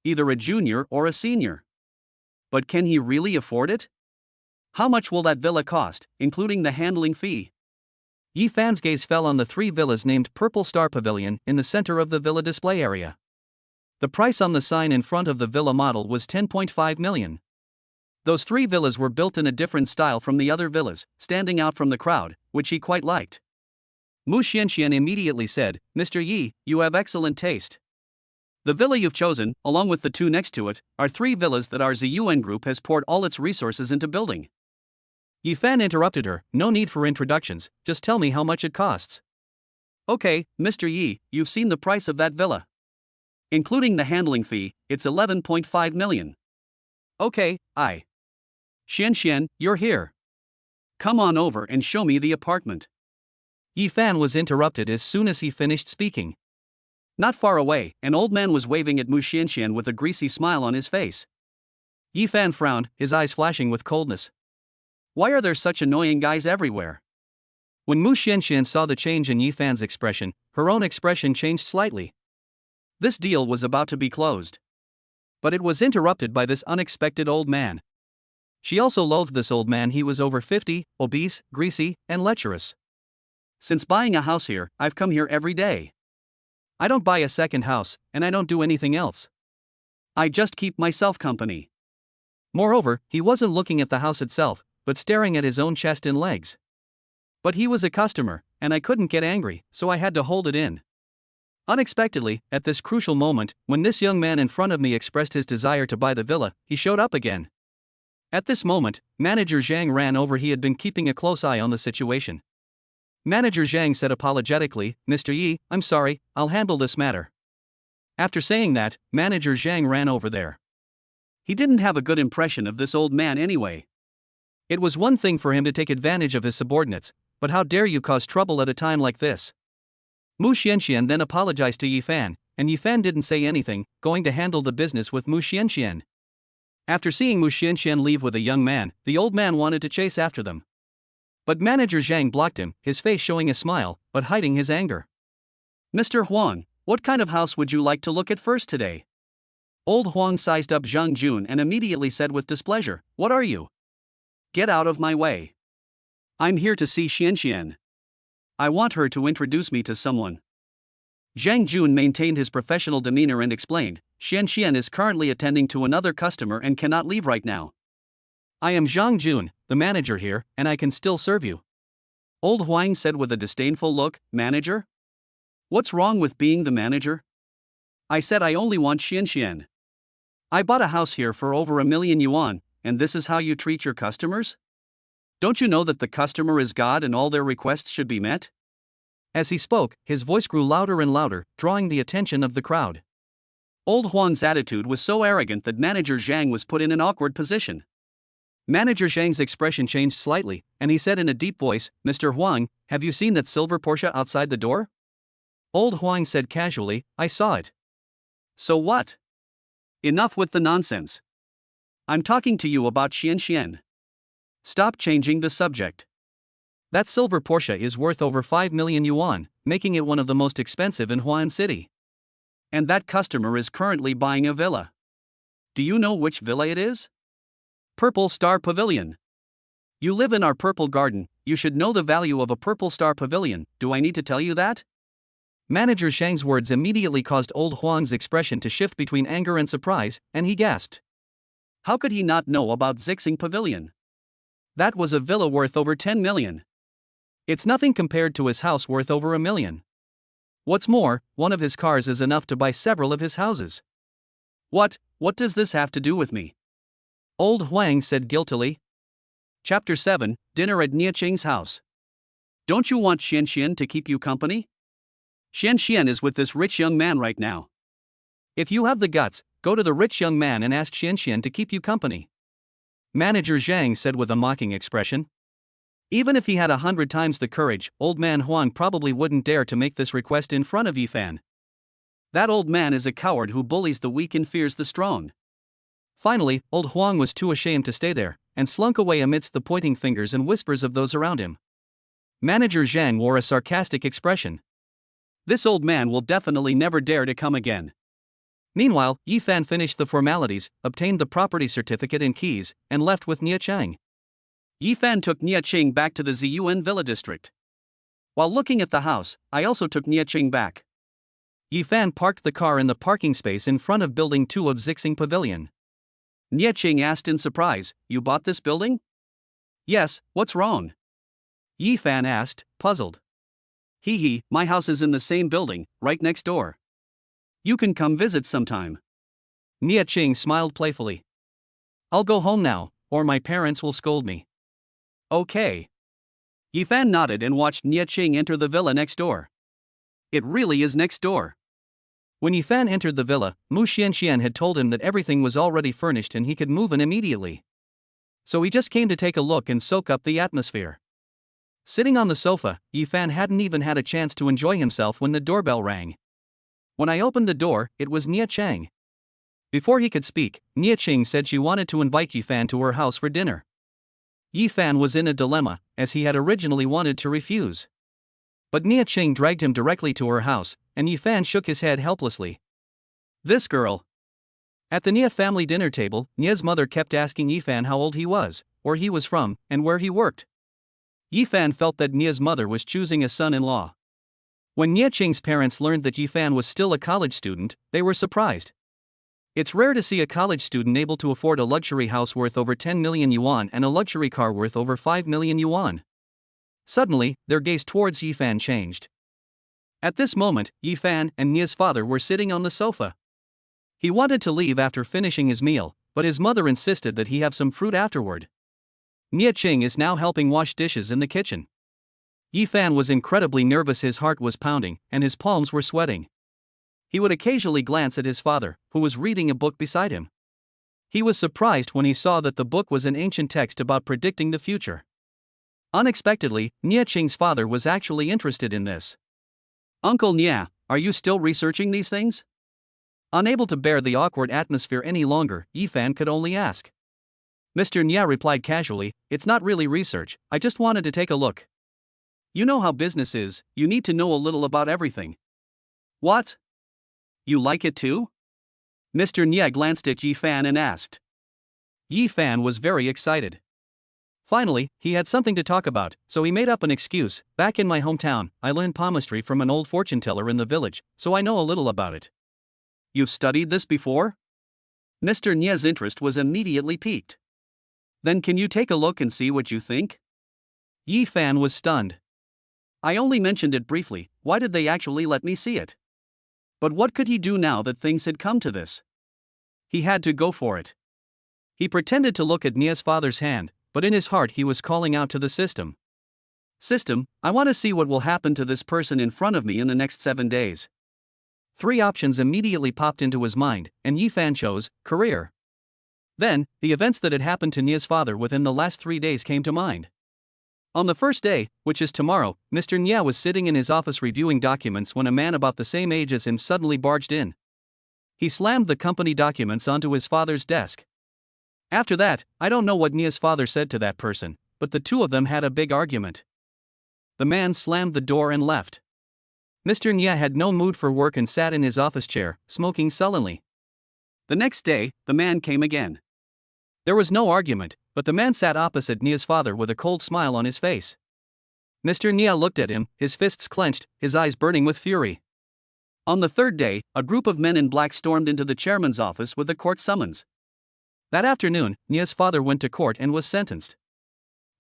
Either a junior or a senior. But can he really afford it? How much will that villa cost, including the handling fee? Yifan's gaze fell on the 3 villas named Purple Star Pavilion in the center of the villa display area. The price on the sign in front of the villa model was 10.5 million. Those 3 villas were built in a different style from the other villas, standing out from the crowd, which he quite liked. Mu Xianxian immediately said, Mr. Yi, you have excellent taste. The villa you've chosen, along with the 2 next to it, are 3 villas that our Ziyuan group has poured all its resources into building. Yi Fan interrupted her, no need for introductions, just tell me how much it costs. Okay, Mr. Yi, you've seen the price of that villa. Including the handling fee, it's 11.5 million. Okay, Xian, you're here. Come on over and show me the apartment. Yi Fan was interrupted as soon as he finished speaking. Not far away, an old man was waving at Mu Xian with a greasy smile on his face. Yi Fan frowned, his eyes flashing with coldness. Why are there such annoying guys everywhere? When Mu Xian saw the change in Yi Fan's expression, her own expression changed slightly. This deal was about to be closed. But it was interrupted by this unexpected old man. She also loathed this old man. He was over 50, obese, greasy, and lecherous. Since buying a house here, I've come here every day. I don't buy a second house, and I don't do anything else. I just keep myself company. Moreover, he wasn't looking at the house itself, but staring at his own chest and legs. But he was a customer, and I couldn't get angry, so I had to hold it in. Unexpectedly, at this crucial moment, when this young man in front of me expressed his desire to buy the villa, he showed up again. At this moment, Manager Zhang ran over. He had been keeping a close eye on the situation. Manager Zhang said apologetically, Mr. Yi, I'm sorry, I'll handle this matter. After saying that, Manager Zhang ran over there. He didn't have a good impression of this old man anyway. It was one thing for him to take advantage of his subordinates, but how dare you cause trouble at a time like this? Mu Xian then apologized to Yi Fan, and Yi Fan didn't say anything, going to handle the business with Mu Xian. After seeing Mu Xian leave with a young man, the old man wanted to chase after them. But Manager Zhang blocked him, his face showing a smile, but hiding his anger. Mr. Huang, what kind of house would you like to look at first today? Old Huang sized up Zhang Jun and immediately said with displeasure, What are you? Get out of my way. I'm here to see Xian. I want her to introduce me to someone. Zhang Jun maintained his professional demeanor and explained, Xian is currently attending to another customer and cannot leave right now. I am Zhang Jun, the manager here, and I can still serve you. Old Huang said with a disdainful look, Manager? What's wrong with being the manager? I said I only want Xian. I bought a house here for over 1 million yuan, and this is how you treat your customers? Don't you know that the customer is God and all their requests should be met? As he spoke, his voice grew louder and louder, drawing the attention of the crowd. Old Huang's attitude was so arrogant that Manager Zhang was put in an awkward position. Manager Zhang's expression changed slightly, and he said in a deep voice, Mr. Huang, have you seen that silver Porsche outside the door? Old Huang said casually, I saw it. So what? Enough with the nonsense. I'm talking to you about Xian. Stop changing the subject. That silver Porsche is worth over 5 million yuan, making it one of the most expensive in Huan City. And that customer is currently buying a villa. Do you know which villa it is? Purple Star Pavilion. You live in our purple garden, you should know the value of a Purple Star Pavilion, do I need to tell you that? Manager Zhang's words immediately caused Old Huang's expression to shift between anger and surprise, and he gasped. How could he not know about Zixing Pavilion? That was a villa worth over 10 million. It's nothing compared to his house worth over 1 million. What's more, one of his cars is enough to buy several of his houses. What does this have to do with me? Old Huang said guiltily. Chapter 7, Dinner at Nia Qing's house. Don't you want Xian to keep you company? Xian is with this rich young man right now. If you have the guts, go to the rich young man and ask Xian to keep you company. Manager Zhang said with a mocking expression. Even if he had 100 times the courage, old man Huang probably wouldn't dare to make this request in front of Yi Fan. That old man is a coward who bullies the weak and fears the strong. Finally, old Huang was too ashamed to stay there, and slunk away amidst the pointing fingers and whispers of those around him. Manager Zhang wore a sarcastic expression. This old man will definitely never dare to come again. Meanwhile, Yi Fan finished the formalities, obtained the property certificate and keys, and left with Nia Chang. Yi Fan took Nia Qing back to the Ziyuan Villa district. While looking at the house, I also took Nia Qing back. Yi Fan parked the car in the parking space in front of Building 2 of Zixing Pavilion. Nia Qing asked in surprise, You bought this building? Yes, what's wrong? Yi Fan asked, puzzled. Hee, my house is in the same building, right next door. You can come visit sometime. Nia Qing smiled playfully. I'll go home now, or my parents will scold me. Okay. Yifan nodded and watched Nie Qing enter the villa next door. It really is next door. When Yifan entered the villa, Mu Xianxian had told him that everything was already furnished and he could move in immediately. So he just came to take a look and soak up the atmosphere. Sitting on the sofa, Yifan hadn't even had a chance to enjoy himself when the doorbell rang. When I opened the door, it was Nie Cheng. Before he could speak, Nie Cheng said she wanted to invite Yifan to her house for dinner. Yifan was in a dilemma, as he had originally wanted to refuse. But Nie Cheng dragged him directly to her house, and Yifan shook his head helplessly. This girl. At the Nie family dinner table, Nie's mother kept asking Yifan how old he was, where he was from, and where he worked. Yifan felt that Nie's mother was choosing a son-in-law. When Nie Cheng's parents learned that Yifan was still a college student, they were surprised. It's rare to see a college student able to afford a luxury house worth over 10 million yuan and a luxury car worth over 5 million yuan. Suddenly, their gaze towards Yifan changed. At this moment, Yifan and Nie's father were sitting on the sofa. He wanted to leave after finishing his meal, but his mother insisted that he have some fruit afterward. Nie Cheng is now helping wash dishes in the kitchen. Yifan was incredibly nervous, his heart was pounding, and his palms were sweating. He would occasionally glance at his father, who was reading a book beside him. He was surprised when he saw that the book was an ancient text about predicting the future. Unexpectedly, Nie Cheng's father was actually interested in this. Uncle Nie, are you still researching these things? Unable to bear the awkward atmosphere any longer, Yifan could only ask. Mr. Nie replied casually, it's not really research, I just wanted to take a look. You know how business is, you need to know a little about everything. What? You like it too? Mr. Nie glanced at Yifan and asked. Yifan was very excited. Finally, he had something to talk about, so he made up an excuse. Back in my hometown, I learned palmistry from an old fortune teller in the village, so I know a little about it. You've studied this before? Mr. Nie's interest was immediately piqued. Then can you take a look and see what you think? Yifan was stunned. I only mentioned it briefly, why did they actually let me see it? But what could he do now that things had come to this? He had to go for it. He pretended to look at Nie's father's hand, but in his heart he was calling out to the system. System, I want to see what will happen to this person in front of me in the next 7 days. 3 options immediately popped into his mind, and Yifan chose, career. Then, the events that had happened to Nie's father within the last 3 days came to mind. On the first day, which is tomorrow, Mr. Nie was sitting in his office reviewing documents when a man about the same age as him suddenly barged in. He slammed the company documents onto his father's desk. After that, I don't know what Nie's father said to that person, but the two of them had a big argument. The man slammed the door and left. Mr. Nie had no mood for work and sat in his office chair, smoking sullenly. The next day, the man came again. There was no argument, but the man sat opposite Nie's father with a cold smile on his face. Mr. Nie looked at him, his fists clenched, his eyes burning with fury. On the third day, a group of men in black stormed into the chairman's office with a court summons. That afternoon, Nie's father went to court and was sentenced.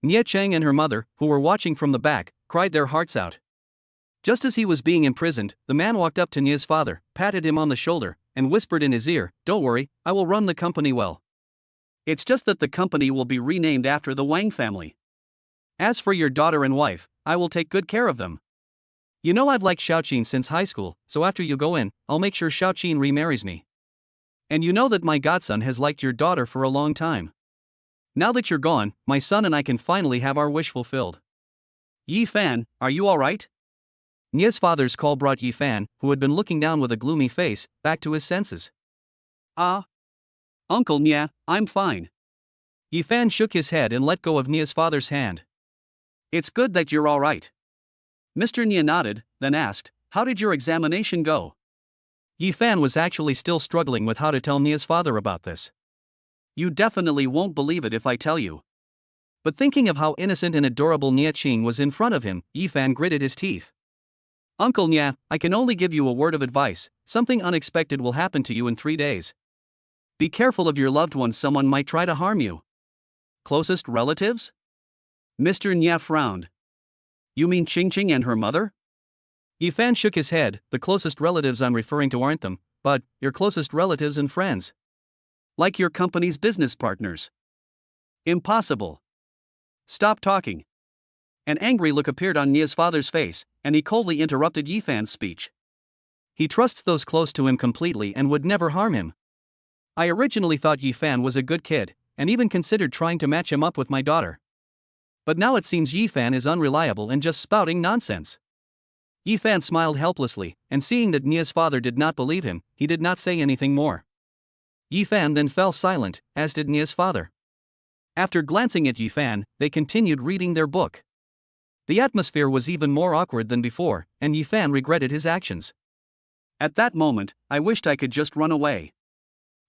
Nie Cheng and her mother, who were watching from the back, cried their hearts out. Just as he was being imprisoned, the man walked up to Nie's father, patted him on the shoulder, and whispered in his ear, "Don't worry, I will run the company well. It's just that the company will be renamed after the Wang family. As for your daughter and wife, I will take good care of them. You know I've liked Xiaoqin since high school, so after you go in, I'll make sure Xiaoqin remarries me. And you know that my godson has liked your daughter for a long time. Now that you're gone, my son and I can finally have our wish fulfilled." Yifan, are you alright? Nie's father's call brought Yifan, who had been looking down with a gloomy face, back to his senses. Uncle Nie, I'm fine. Yifan shook his head and let go of Nie's father's hand. It's good that you're alright. Mr. Nie nodded, then asked, how did your examination go? Yifan was actually still struggling with how to tell Nie's father about this. You definitely won't believe it if I tell you. But thinking of how innocent and adorable Nie Qing was in front of him, Yifan gritted his teeth. Uncle Nie, I can only give you a word of advice, something unexpected will happen to you in 3 days. Be careful of your loved ones, someone might try to harm you. Closest relatives? Mr. Nie frowned. You mean Qing and her mother? Yifan shook his head, the closest relatives I'm referring to aren't them, but your closest relatives and friends. Like your company's business partners. Impossible. Stop talking. An angry look appeared on Nia's father's face, and he coldly interrupted Yifan's speech. He trusts those close to him completely and would never harm him. I originally thought Yifan was a good kid, and even considered trying to match him up with my daughter. But now it seems Yifan is unreliable and just spouting nonsense. Yifan smiled helplessly, and seeing that Nia's father did not believe him, he did not say anything more. Yifan then fell silent, as did Nia's father. After glancing at Yifan, they continued reading their book. The atmosphere was even more awkward than before, and Yifan regretted his actions. At that moment, I wished I could just run away.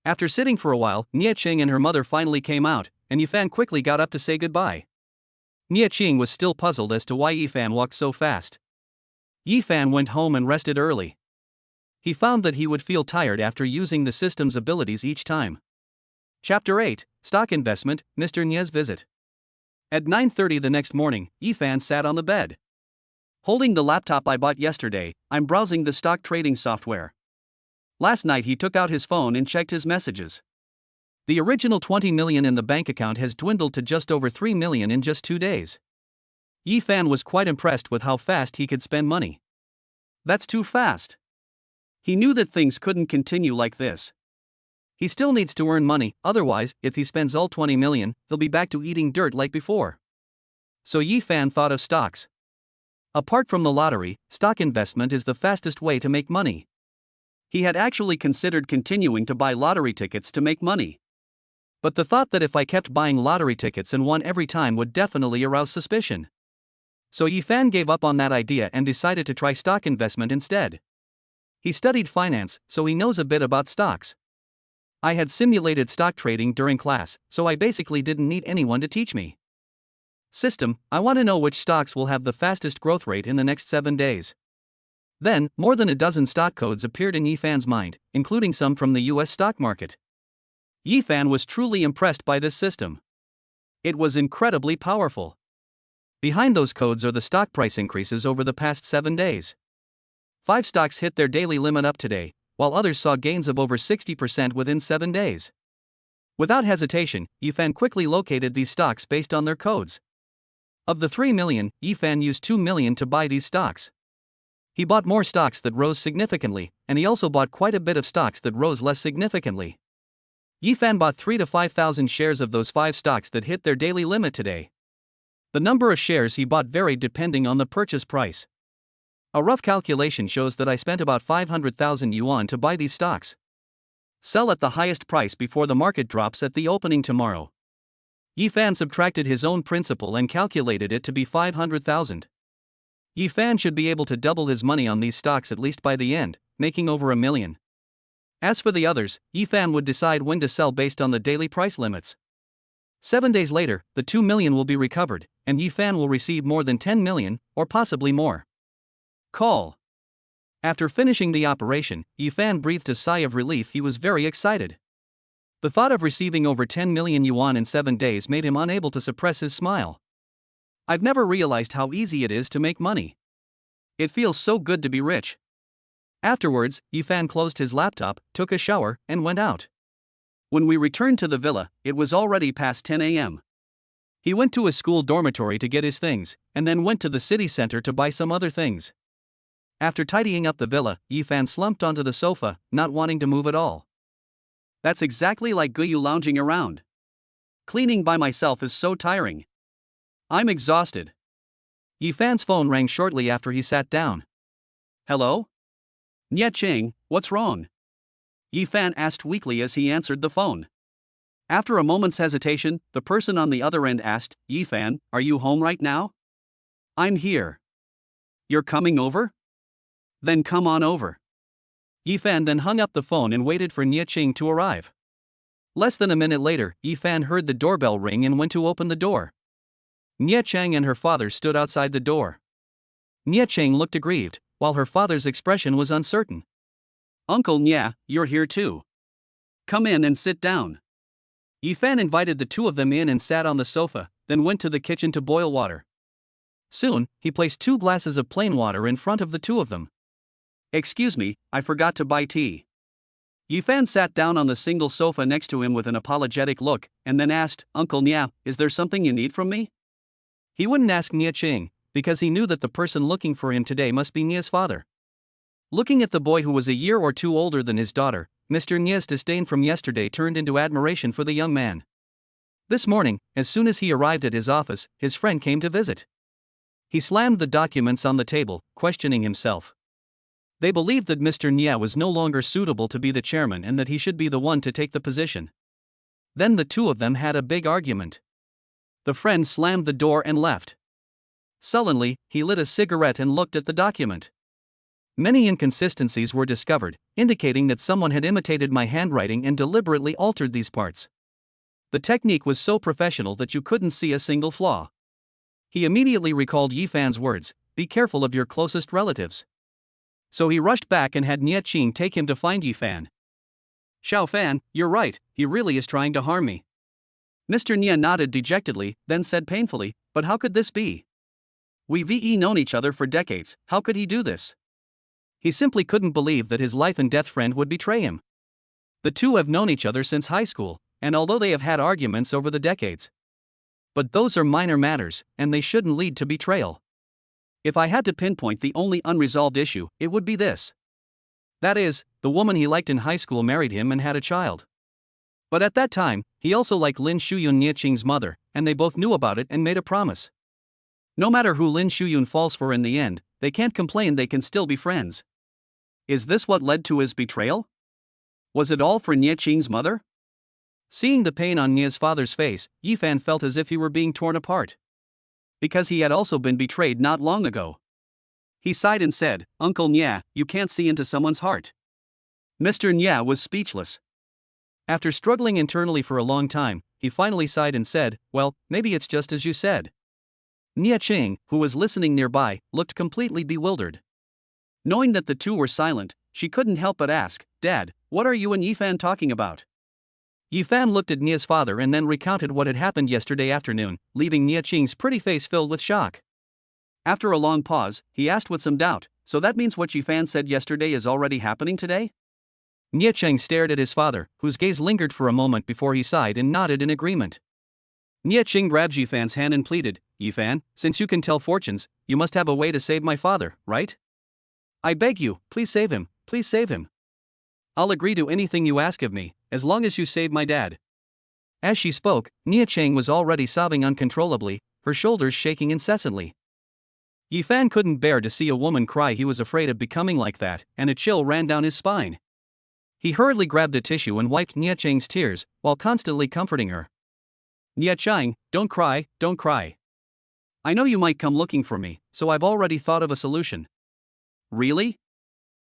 After sitting for a while, Nia Qing and her mother finally came out, and Yifan quickly got up to say goodbye. Nia Qing was still puzzled as to why Yifan walked so fast. Yifan went home and rested early. He found that he would feel tired after using the system's abilities each time. Chapter 8, Stock Investment, Mr. Nia's Visit. At 9:30 the next morning, Yifan sat on the bed. Holding the laptop I bought yesterday, I'm browsing the stock trading software. Last night he took out his phone and checked his messages. The original 20 million in the bank account has dwindled to just over 3 million in just 2 days. Yifan was quite impressed with how fast he could spend money. That's too fast. He knew that things couldn't continue like this. He still needs to earn money, otherwise, if he spends all 20 million, he'll be back to eating dirt like before. So Yifan thought of stocks. Apart from the lottery, stock investment is the fastest way to make money. He had actually considered continuing to buy lottery tickets to make money. But the thought that if I kept buying lottery tickets and won every time would definitely arouse suspicion. So Yifan gave up on that idea and decided to try stock investment instead. He studied finance, so he knows a bit about stocks. I had simulated stock trading during class, so I basically didn't need anyone to teach me. System, I want to know which stocks will have the fastest growth rate in the next 7 days. Then, more than a dozen stock codes appeared in Yifan's mind, including some from the US stock market. Yifan was truly impressed by this system. It was incredibly powerful. Behind those codes are the stock price increases over the past 7 days. 5 stocks hit their daily limit up today, while others saw gains of over 60% within 7 days. Without hesitation, Yifan quickly located these stocks based on their codes. Of the 3 million, Yifan used 2 million to buy these stocks. He bought more stocks that rose significantly, and he also bought quite a bit of stocks that rose less significantly. Yifan bought 3,000 to 5,000 shares of those 5 stocks that hit their daily limit today. The number of shares he bought varied depending on the purchase price. A rough calculation shows that I spent about 500,000 yuan to buy these stocks. Sell at the highest price before the market drops at the opening tomorrow. Yifan subtracted his own principal and calculated it to be 500,000. Yifan should be able to double his money on these stocks at least by the end, making over 1 million. As for the others, Yifan would decide when to sell based on the daily price limits. 7 days later, the 2 million will be recovered, and Yifan will receive more than 10 million, or possibly more. Call. After finishing the operation, Yifan breathed a sigh of relief. He was very excited. The thought of receiving over 10 million yuan in 7 days made him unable to suppress his smile. I've never realized how easy it is to make money. It feels so good to be rich. Afterwards, Yifan closed his laptop, took a shower, and went out. When we returned to the villa, it was already past 10 a.m. He went to his school dormitory to get his things, and then went to the city center to buy some other things. After tidying up the villa, Yifan slumped onto the sofa, not wanting to move at all. That's exactly like Guyu lounging around. Cleaning by myself is so tiring. I'm exhausted. Yifan's phone rang shortly after he sat down. Hello? Nia Qing, what's wrong? Yifan asked weakly as he answered the phone. After a moment's hesitation, the person on the other end asked, Yifan, are you home right now? I'm here. You're coming over? Then come on over. Yifan then hung up the phone and waited for Nia Qing to arrive. Less than a minute later, Yifan heard the doorbell ring and went to open the door. Nia Qing and her father stood outside the door. Nia Qing looked aggrieved, while her father's expression was uncertain. Uncle Nia, you're here too. Come in and sit down. Yifan invited the two of them in and sat on the sofa, then went to the kitchen to boil water. Soon, he placed 2 glasses of plain water in front of the two of them. Excuse me, I forgot to buy tea. Yifan sat down on the single sofa next to him with an apologetic look, and then asked, Uncle Nia, is there something you need from me? He wouldn't ask Nia Ching, because he knew that the person looking for him today must be Nia's father. Looking at the boy who was a year or two older than his daughter, Mr. Nia's disdain from yesterday turned into admiration for the young man. This morning, as soon as he arrived at his office, his friend came to visit. He slammed the documents on the table, questioning himself. They believed that Mr. Nia was no longer suitable to be the chairman and that he should be the one to take the position. Then the two of them had a big argument. The friend slammed the door and left. Sullenly, he lit a cigarette and looked at the document. Many inconsistencies were discovered, indicating that someone had imitated my handwriting and deliberately altered these parts. The technique was so professional that you couldn't see a single flaw. He immediately recalled Yifan's words, "Be careful of your closest relatives." So he rushed back and had Nia Ching take him to find Yifan. "Xiao Fan, you're right, he really is trying to harm me." Mr. Nia nodded dejectedly, then said painfully, "But how could this be? We've known each other for decades, how could he do this?" He simply couldn't believe that his life and death friend would betray him. The two have known each other since high school, and although they have had arguments over the decades. But those are minor matters, and they shouldn't lead to betrayal. If I had to pinpoint the only unresolved issue, it would be this. That is, the woman he liked in high school married him and had a child. But at that time, he also liked Lin Shuyun, Nia Ching's mother, and they both knew about it and made a promise. No matter who Lin Shuyun falls for in the end, they can't complain, they can still be friends. Is this what led to his betrayal? Was it all for Nia Ching's mother? Seeing the pain on Nia's father's face, Yifan felt as if he were being torn apart. Because he had also been betrayed not long ago. He sighed and said, "Uncle Nia, you can't see into someone's heart." Mr. Nia was speechless. After struggling internally for a long time, he finally sighed and said, "Well, maybe it's just as you said." Nia Ching, who was listening nearby, looked completely bewildered. Knowing that the two were silent, she couldn't help but ask, "Dad, what are you and Yifan talking about?" Yifan looked at Nia's father and then recounted what had happened yesterday afternoon, leaving Nia Ching's pretty face filled with shock. After a long pause, he asked with some doubt, "So that means what Yifan said yesterday is already happening today?" Nia Ching stared at his father, whose gaze lingered for a moment before he sighed and nodded in agreement. Nia Ching grabbed Yifan's hand and pleaded, "Yifan, since you can tell fortunes, you must have a way to save my father, right? I beg you, please save him, please save him. I'll agree to anything you ask of me, as long as you save my dad." As she spoke, Nia Ching was already sobbing uncontrollably, her shoulders shaking incessantly. Yifan couldn't bear to see a woman cry. He was afraid of becoming like that, and a chill ran down his spine. He hurriedly grabbed a tissue and wiped Nia Ching's tears, while constantly comforting her. "Nia Ching, don't cry, don't cry. I know you might come looking for me, so I've already thought of a solution." "Really?"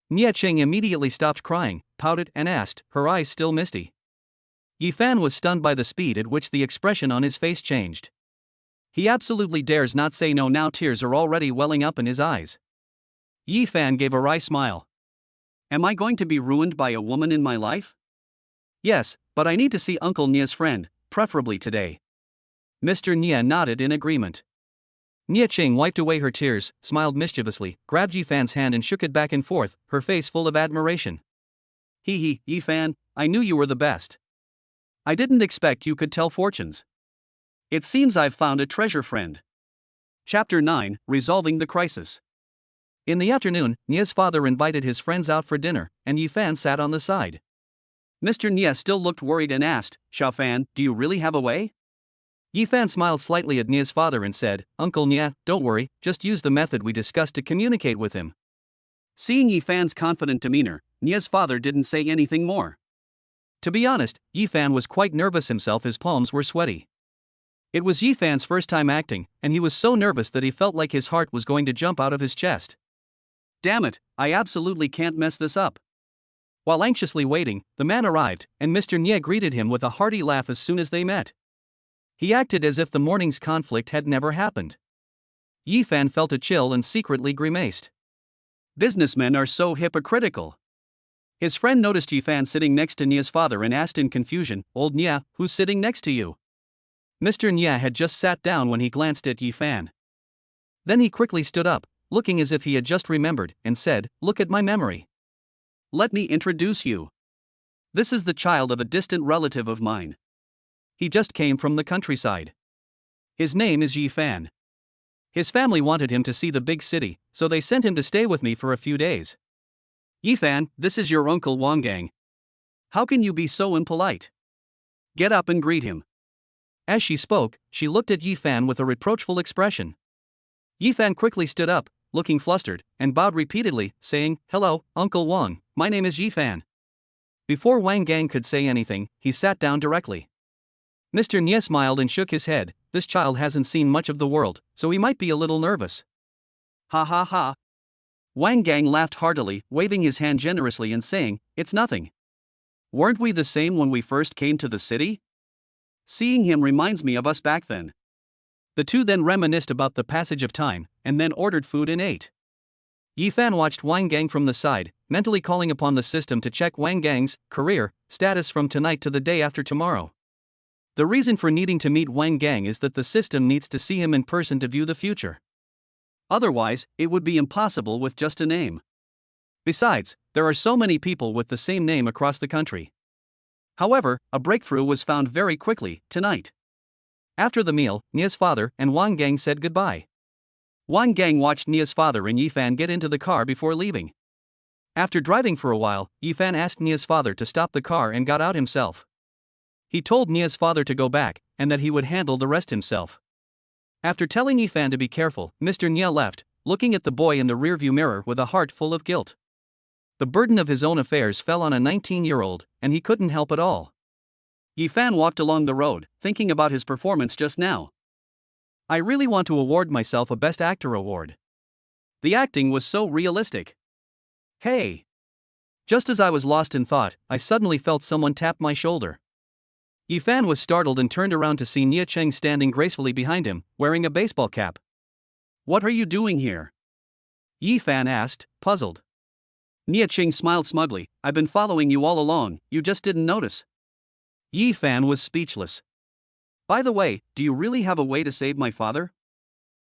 Nia Ching immediately stopped crying, pouted, and asked, her eyes still misty. Yifan was stunned by the speed at which the expression on his face changed. He absolutely dares not say no now. Tears are already welling up in his eyes. Yifan gave a wry smile. "Am I going to be ruined by a woman in my life?" "Yes, but I need to see Uncle Nia's friend, preferably today." Mr. Nia nodded in agreement. Nia Ching wiped away her tears, smiled mischievously, grabbed Yifan's hand and shook it back and forth, her face full of admiration. "Hee, Yifan, I knew you were the best. I didn't expect you could tell fortunes. It seems I've found a treasure friend." Chapter 9, Resolving the Crisis. In the afternoon, Nia's father invited his friends out for dinner, and Yifan sat on the side. Mr. Nia still looked worried and asked, "Xiao Fan, do you really have a way?" Yifan smiled slightly at Nia's father and said, "Uncle Nia, don't worry, just use the method we discussed to communicate with him." Seeing Yifan's confident demeanor, Nia's father didn't say anything more. To be honest, Yifan was quite nervous himself. His palms were sweaty. It was Yifan's first time acting, and he was so nervous that he felt like his heart was going to jump out of his chest. "Damn it, I absolutely can't mess this up." While anxiously waiting, the man arrived, and Mr. Nia greeted him with a hearty laugh as soon as they met. He acted as if the morning's conflict had never happened. Yifan felt a chill and secretly grimaced. Businessmen are so hypocritical. His friend noticed Yifan sitting next to Nia's father and asked in confusion, "Old Nia, who's sitting next to you?" Mr. Nia had just sat down when he glanced at Yifan. Then he quickly stood up, looking as if he had just remembered, and said, "Look at my memory. Let me introduce you. This is the child of a distant relative of mine. He just came from the countryside. His name is Yifan." His family wanted him to see the big city, so they sent him to stay with me for a few days. Yifan, this is your uncle Wang Gang. How can you be so impolite? Get up and greet him. As she spoke, she looked at Yifan with a reproachful expression. Yifan quickly stood up, looking flustered, and bowed repeatedly, saying, "Hello, Uncle Wang, my name is Yifan." Before Wang Gang could say anything, he sat down directly. Mr. Nie smiled and shook his head. This child hasn't seen much of the world, so he might be a little nervous. Ha ha ha. Wang Gang laughed heartily, waving his hand generously and saying, "It's nothing. Weren't we the same when we first came to the city? Seeing him reminds me of us back then." The two then reminisced about the passage of time, and then ordered food and ate. Yifan watched Wang Gang from the side, mentally calling upon the system to check Wang Gang's career status from tonight to the day after tomorrow. The reason for needing to meet Wang Gang is that the system needs to see him in person to view the future. Otherwise, it would be impossible with just a name. Besides, there are so many people with the same name across the country. However, a breakthrough was found very quickly, tonight. After the meal, Nia's father and Wang Gang said goodbye. Wang Gang watched Nia's father and Yifan get into the car before leaving. After driving for a while, Yifan asked Nia's father to stop the car and got out himself. He told Nia's father to go back, and that he would handle the rest himself. After telling Yifan to be careful, Mr. Nia left, looking at the boy in the rearview mirror with a heart full of guilt. The burden of his own affairs fell on a 19-year-old, and he couldn't help at all. Yifan walked along the road, thinking about his performance just now. I really want to award myself a Best Actor award. The acting was so realistic. Hey! Just as I was lost in thought, I suddenly felt someone tap my shoulder. Yifan was startled and turned around to see Nia Cheng standing gracefully behind him, wearing a baseball cap. "What are you doing here?" Yifan asked, puzzled. Nia Cheng smiled smugly. "I've been following you all along, you just didn't notice." Yifan was speechless. "By the way, do you really have a way to save my father?"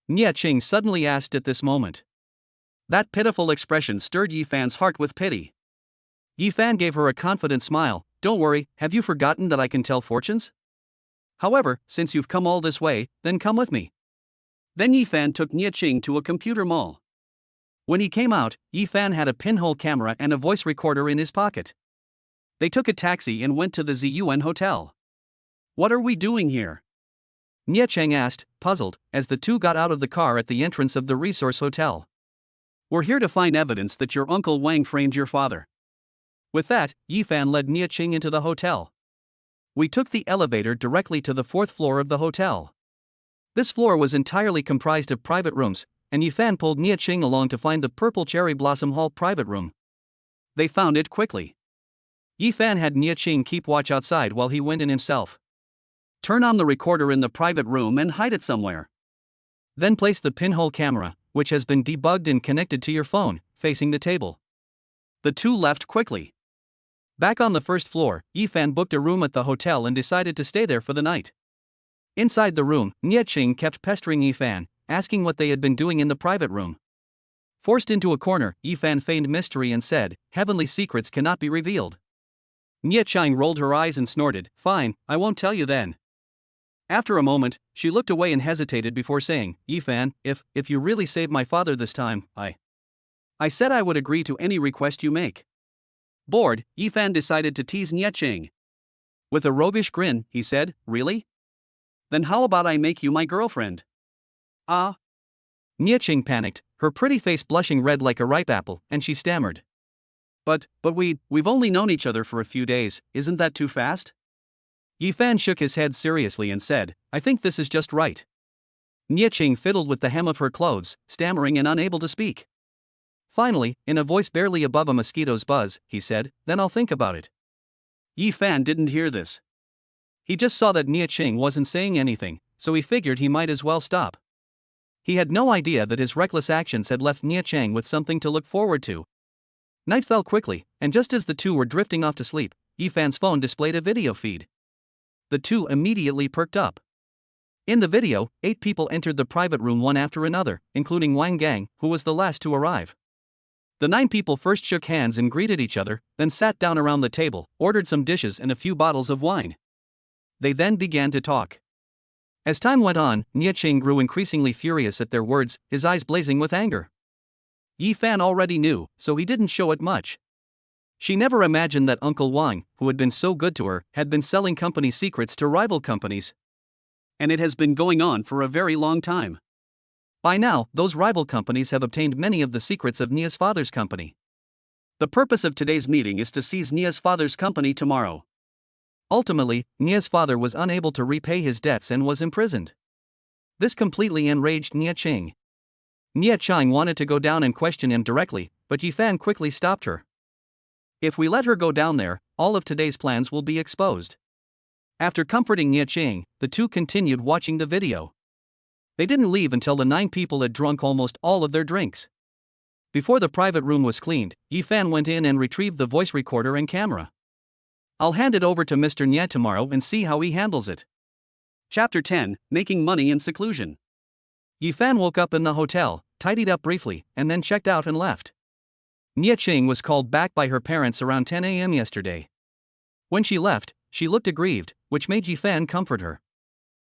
Nia Cheng suddenly asked at this moment. That pitiful expression stirred Yifan's heart with pity. Yifan gave her a confident smile. "Don't worry, have you forgotten that I can tell fortunes? However, since you've come all this way, then come with me." Then Yifan took Nia Cheng to a computer mall. When he came out, Yifan had a pinhole camera and a voice recorder in his pocket. They took a taxi and went to the ZUN hotel. "What are we doing here?" Nia Cheng asked, puzzled, as the two got out of the car at the entrance of the Resource Hotel. "We're here to find evidence that your uncle Wang framed your father." With that, Yifan led Nia Cheng into the hotel. We took the elevator directly to the 4th floor of the hotel. This floor was entirely comprised of private rooms, and Yifan pulled Nia Cheng along to find the Purple Cherry Blossom Hall private room. They found it quickly. Yifan had Nia Cheng keep watch outside while he went in himself. Turn on the recorder in the private room and hide it somewhere. Then place the pinhole camera, which has been debugged and connected to your phone, facing the table. The two left quickly. Back on the 1st floor, Yifan booked a room at the hotel and decided to stay there for the night. Inside the room, Nia Cheng kept pestering Yifan, asking what they had been doing in the private room. Forced into a corner, Yifan feigned mystery and said, "Heavenly secrets cannot be revealed." Nia Cheng rolled her eyes and snorted, "Fine, I won't tell you then." After a moment, she looked away and hesitated before saying, "Yifan, if you really save my father this time, I said I would agree to any request you make." Bored, Yifan decided to tease Nia Cheng. With a roguish grin, he said, "Really? Then how about I make you my girlfriend?" "Ah." Nia Cheng panicked, her pretty face blushing red like a ripe apple, and she stammered. But we've only known each other for a few days, isn't that too fast?" Yifan shook his head seriously and said, "I think this is just right." Nia Cheng fiddled with the hem of her clothes, stammering and unable to speak. Finally, in a voice barely above a mosquito's buzz, he said, "Then I'll think about it." Yifan didn't hear this. He just saw that Nia Cheng wasn't saying anything, so he figured he might as well stop. He had no idea that his reckless actions had left Nia Cheng with something to look forward to. Night fell quickly, and just as the two were drifting off to sleep, Yifan's phone displayed a video feed. The two immediately perked up. In the video, 8 people entered the private room one after another, including Wang Gang, who was the last to arrive. The 9 people first shook hands and greeted each other, then sat down around the table, ordered some dishes and a few bottles of wine. They then began to talk. As time went on, Nia Qing grew increasingly furious at their words, his eyes blazing with anger. Yi Fan already knew, so he didn't show it much. She never imagined that Uncle Wang, who had been so good to her, had been selling company secrets to rival companies. And it has been going on for a very long time. By now, those rival companies have obtained many of the secrets of Nia's father's company. The purpose of today's meeting is to seize Nia's father's company tomorrow. Ultimately, Nia's father was unable to repay his debts and was imprisoned. This completely enraged Nia Qing. Nia Qing wanted to go down and question him directly, but Yi Fan quickly stopped her. If we let her go down there, all of today's plans will be exposed. After comforting Nia Qing, the two continued watching the video. They didn't leave until the 9 people had drunk almost all of their drinks. Before the private room was cleaned, Yi Fan went in and retrieved the voice recorder and camera. I'll hand it over to Mr. Nia tomorrow and see how he handles it. Chapter 10, Making Money in Seclusion. Yi Fan woke up in the hotel, tidied up briefly, and then checked out and left. Nia Qing was called back by her parents around 10 a.m. yesterday. When she left, she looked aggrieved, which made Yi Fan comfort her.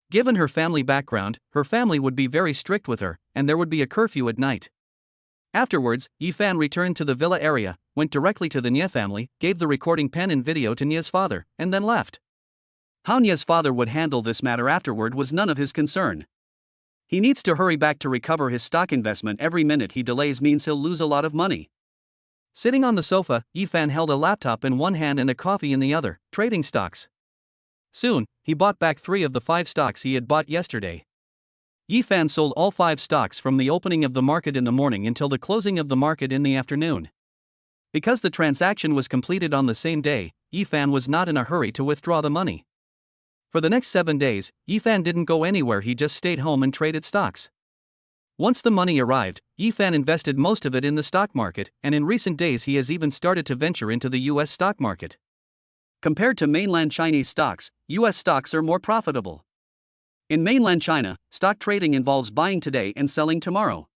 Given her family background, her family would be very strict with her, and there would be a curfew at night. Afterwards, Yi Fan returned to the villa area, went directly to the Nia family, gave the recording pen and video to Nia's father, and then left. How Nia's father would handle this matter afterward was none of his concern. He needs to hurry back to recover his stock investment. Every minute he delays means he'll lose a lot of money. Sitting on the sofa, Yi Fan held a laptop in one hand and a coffee in the other, trading stocks. Soon, he bought back 3 of the 5 stocks he had bought yesterday. Yi Fan sold all 5 stocks from the opening of the market in the morning until the closing of the market in the afternoon. Because the transaction was completed on the same day, Yi Fan was not in a hurry to withdraw the money. For the next 7 days, Yi Fan didn't go anywhere, he just stayed home and traded stocks. Once the money arrived, Yi Fan invested most of it in the stock market, and in recent days he has even started to venture into the US stock market. Compared to mainland Chinese stocks, US stocks are more profitable. In mainland China, stock trading involves buying today and selling tomorrow.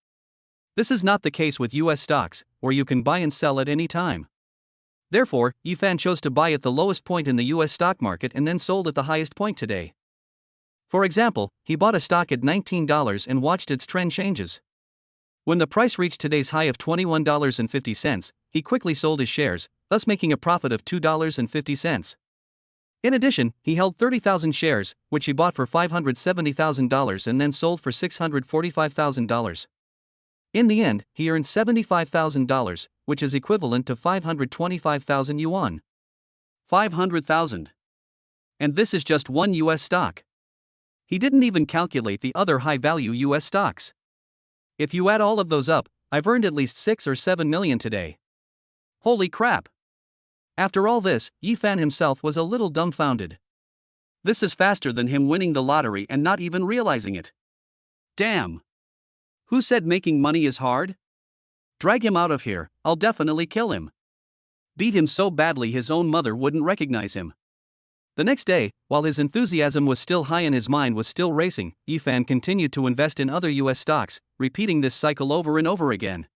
This is not the case with US stocks, where you can buy and sell at any time. Therefore, Yi Fan chose to buy at the lowest point in the US stock market and then sold at the highest point today. For example, he bought a stock at $19 and watched its trend changes. When the price reached today's high of $21.50, he quickly sold his shares, thus making a profit of $2.50. In addition, he held 30,000 shares, which he bought for $570,000 and then sold for $645,000. In the end, he earned $75,000, which is equivalent to 525,000 yuan. 500,000. And this is just one US stock. He didn't even calculate the other high-value US stocks. If you add all of those up, I've earned at least 6 or 7 million today. Holy crap! After all this, Yi Fan himself was a little dumbfounded. This is faster than him winning the lottery and not even realizing it. Damn! Who said making money is hard? Drag him out of here, I'll definitely kill him. Beat him so badly his own mother wouldn't recognize him. The next day, while his enthusiasm was still high and his mind was still racing, Yi Fan continued to invest in other US stocks, repeating this cycle over and over again.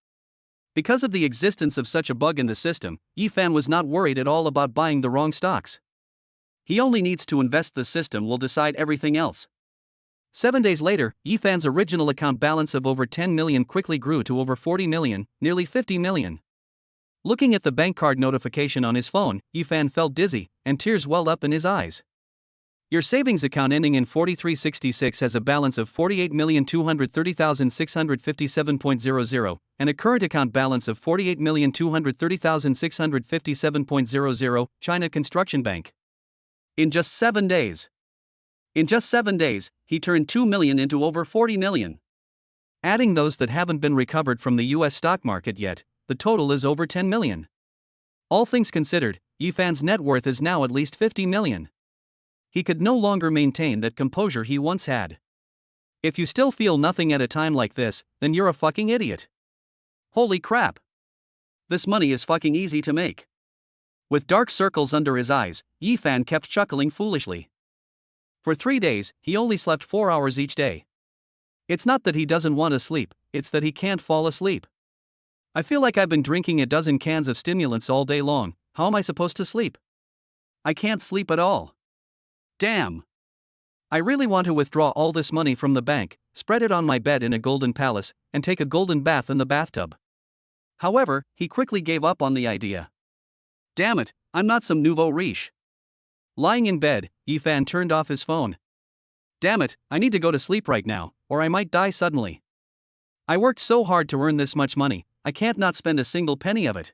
Because of the existence of such a bug in the system, Yi Fan was not worried at all about buying the wrong stocks. He only needs to invest, the system will decide everything else. 7 days later, Yi Fan's original account balance of over 10 million quickly grew to over 40 million, nearly 50 million. Looking at the bank card notification on his phone, Yi Fan felt dizzy, and tears welled up in his eyes. Your savings account ending in 4366 has a balance of 48,230,657.00, and a current account balance of 48,230,657.00, China Construction Bank. In just 7 days. In just 7 days, he turned 2 million into over 40 million. Adding those that haven't been recovered from the US stock market yet, the total is over 10 million. All things considered, Yi Fan's net worth is now at least 50 million. He could no longer maintain that composure he once had. If you still feel nothing at a time like this, then you're a fucking idiot. Holy crap! This money is fucking easy to make. With dark circles under his eyes, Yi Fan kept chuckling foolishly. For 3 days, he only slept 4 hours each day. It's not that he doesn't want to sleep, it's that he can't fall asleep. I feel like I've been drinking a dozen cans of stimulants all day long, how am I supposed to sleep? I can't sleep at all. Damn! I really want to withdraw all this money from the bank, spread it on my bed in a golden palace, and take a golden bath in the bathtub. However, he quickly gave up on the idea. Damn it, I'm not some nouveau riche. Lying in bed, Yifan turned off his phone. Damn it, I need to go to sleep right now, or I might die suddenly. I worked so hard to earn this much money, I can't not spend a single penny of it.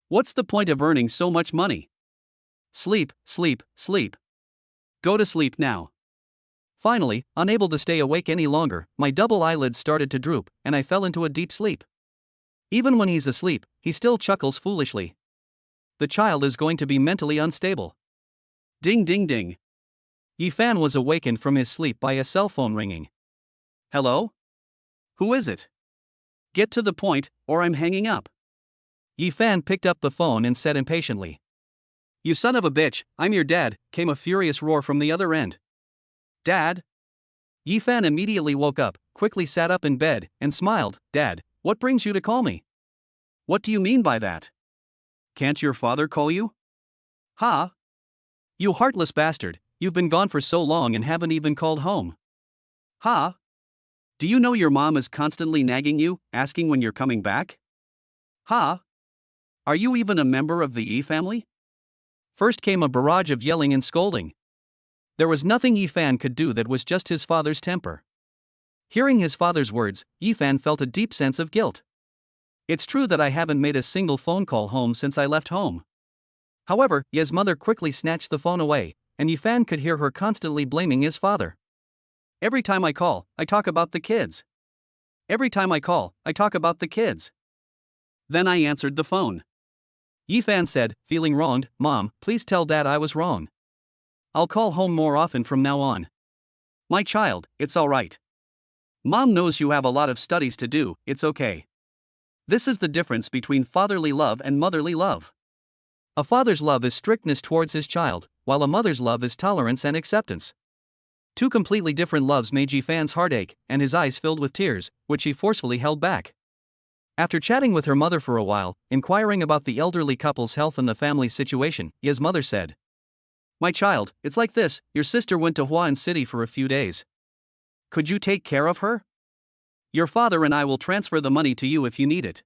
What's the point of earning so much money? Sleep, sleep, sleep. Go to sleep now. Finally, unable to stay awake any longer, my double eyelids started to droop, and I fell into a deep sleep. Even when he's asleep, he still chuckles foolishly. The child is going to be mentally unstable. Ding ding ding. Yifan was awakened from his sleep by a cell phone ringing. Hello? Who is it? Get to the point, or I'm hanging up. Yifan picked up the phone and said impatiently. You son of a bitch, I'm your dad, came a furious roar from the other end. Dad? Yifan immediately woke up, quickly sat up in bed, and smiled. Dad, what brings you to call me? What do you mean by that? Can't your father call you? Ha? You heartless bastard, you've been gone for so long and haven't even called home. Ha? Do you know your mom is constantly nagging you, asking when you're coming back? Ha? Are you even a member of the E family? First came a barrage of yelling and scolding. There was nothing Yifan could do that was just his father's temper. Hearing his father's words, Yifan felt a deep sense of guilt. It's true that I haven't made a single phone call home since I left home. However, Ye's mother quickly snatched the phone away, and Yifan could hear her constantly blaming his father. Every time I call, I talk about the kids. Every time I call, I talk about the kids. Then I answered the phone. Yifan said, feeling wronged, Mom, please tell Dad I was wrong. I'll call home more often from now on. My child, it's alright. Mom knows you have a lot of studies to do, it's okay. This is the difference between fatherly love and motherly love. A father's love is strictness towards his child, while a mother's love is tolerance and acceptance. Two completely different loves made Yifan's heart ache, and his eyes filled with tears, which he forcefully held back. After chatting with her mother for a while, inquiring about the elderly couple's health and the family's situation, Ye's mother said, My child, it's like this, your sister went to Huan City for a few days. Could you take care of her? Your father and I will transfer the money to you if you need it.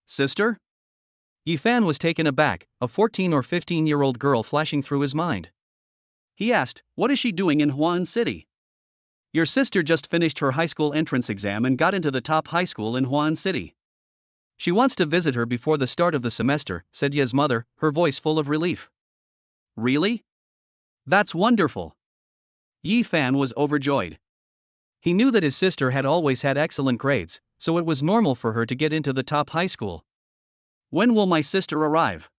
Sister? Yifan was taken aback, a 14 or 15-year-old girl flashing through his mind. He asked, What is she doing in Huan City? Your sister just finished her high school entrance exam and got into the top high school in Huan City. She wants to visit her before the start of the semester, said Ye's mother, her voice full of relief. Really? That's wonderful. Yifan was overjoyed. He knew that his sister had always had excellent grades, so it was normal for her to get into the top high school. When will my sister arrive?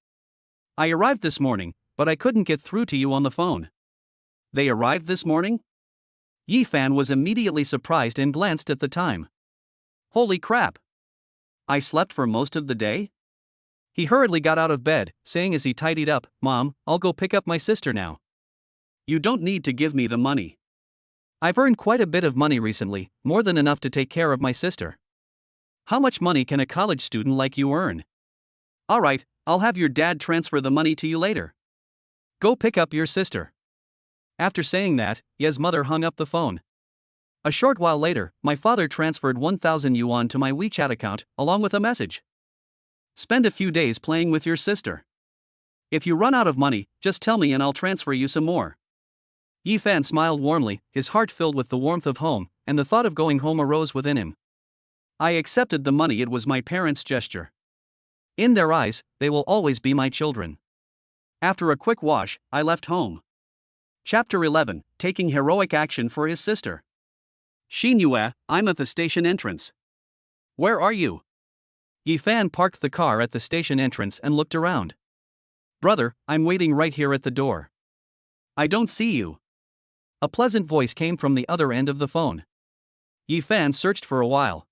I arrived this morning, but I couldn't get through to you on the phone. They arrived this morning? Yifan was immediately surprised and glanced at the time. Holy crap! I slept for most of the day? He hurriedly got out of bed, saying as he tidied up, Mom, I'll go pick up my sister now. You don't need to give me the money. I've earned quite a bit of money recently, more than enough to take care of my sister. How much money can a college student like you earn? Alright, I'll have your dad transfer the money to you later. Go pick up your sister. After saying that, Ye's mother hung up the phone. A short while later, my father transferred 1,000 yuan to my WeChat account, along with a message. Spend a few days playing with your sister. If you run out of money, just tell me and I'll transfer you some more. Yifan smiled warmly, his heart filled with the warmth of home, and the thought of going home arose within him. I accepted the money, it was my parents' gesture. In their eyes, they will always be my children. After a quick wash, I left home. Chapter 11, Taking Heroic Action for His Sister. Xinyue, I'm at the station entrance. Where are you? Yifan parked the car at the station entrance and looked around. Brother, I'm waiting right here at the door. I don't see you. A pleasant voice came from the other end of the phone. Yifan searched for a while.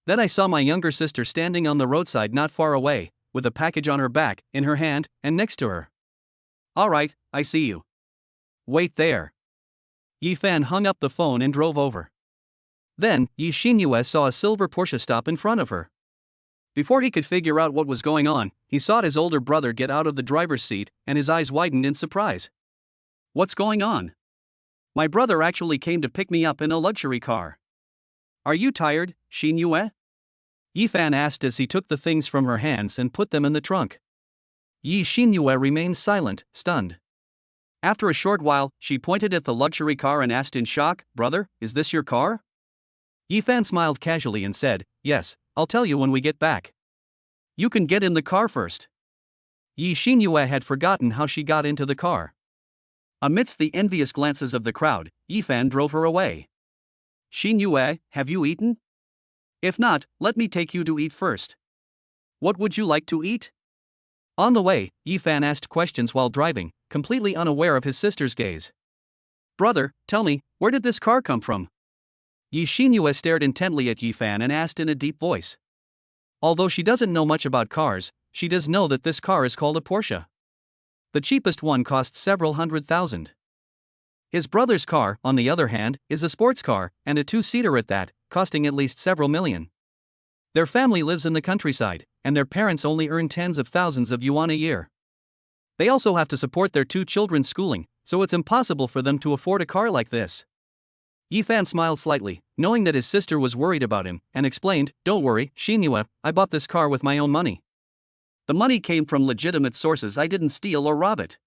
Then I saw my younger sister standing on the roadside not far away, with a package on her back, in her hand, and next to her. Alright, I see you. Wait there. Yifan hung up the phone and drove over. Then, Xinyue saw a silver Porsche stop in front of her. Before he could figure out what was going on, he saw his older brother get out of the driver's seat, and his eyes widened in surprise. What's going on? My brother actually came to pick me up in a luxury car. Are you tired, Xin Yue? Yifan asked as he took the things from her hands and put them in the trunk. Xin Yue remained silent, stunned. After a short while, she pointed at the luxury car and asked in shock, "Brother, is this your car?" Yifan smiled casually and said, "Yes, I'll tell you when we get back. You can get in the car first." Xin Yue had forgotten how she got into the car. Amidst the envious glances of the crowd, Yifan drove her away. "Xin Yue, have you eaten? If not, let me take you to eat first. What would you like to eat?" On the way, Yifan asked questions while driving, completely unaware of his sister's gaze. "Brother, tell me, where did this car come from?" Xin Yue stared intently at Yifan and asked in a deep voice. Although she doesn't know much about cars, she does know that this car is called a Porsche. The cheapest one costs several $100,000. His brother's car, on the other hand, is a sports car, and a two-seater at that, costing at least several million. Their family lives in the countryside, and their parents only earn tens of thousands of yuan a year. They also have to support their two children's schooling, so it's impossible for them to afford a car like this. Yifan smiled slightly, knowing that his sister was worried about him, and explained, "Don't worry, Xin Yue, I bought this car with my own money. The money came from legitimate sources, I didn't steal or rob it.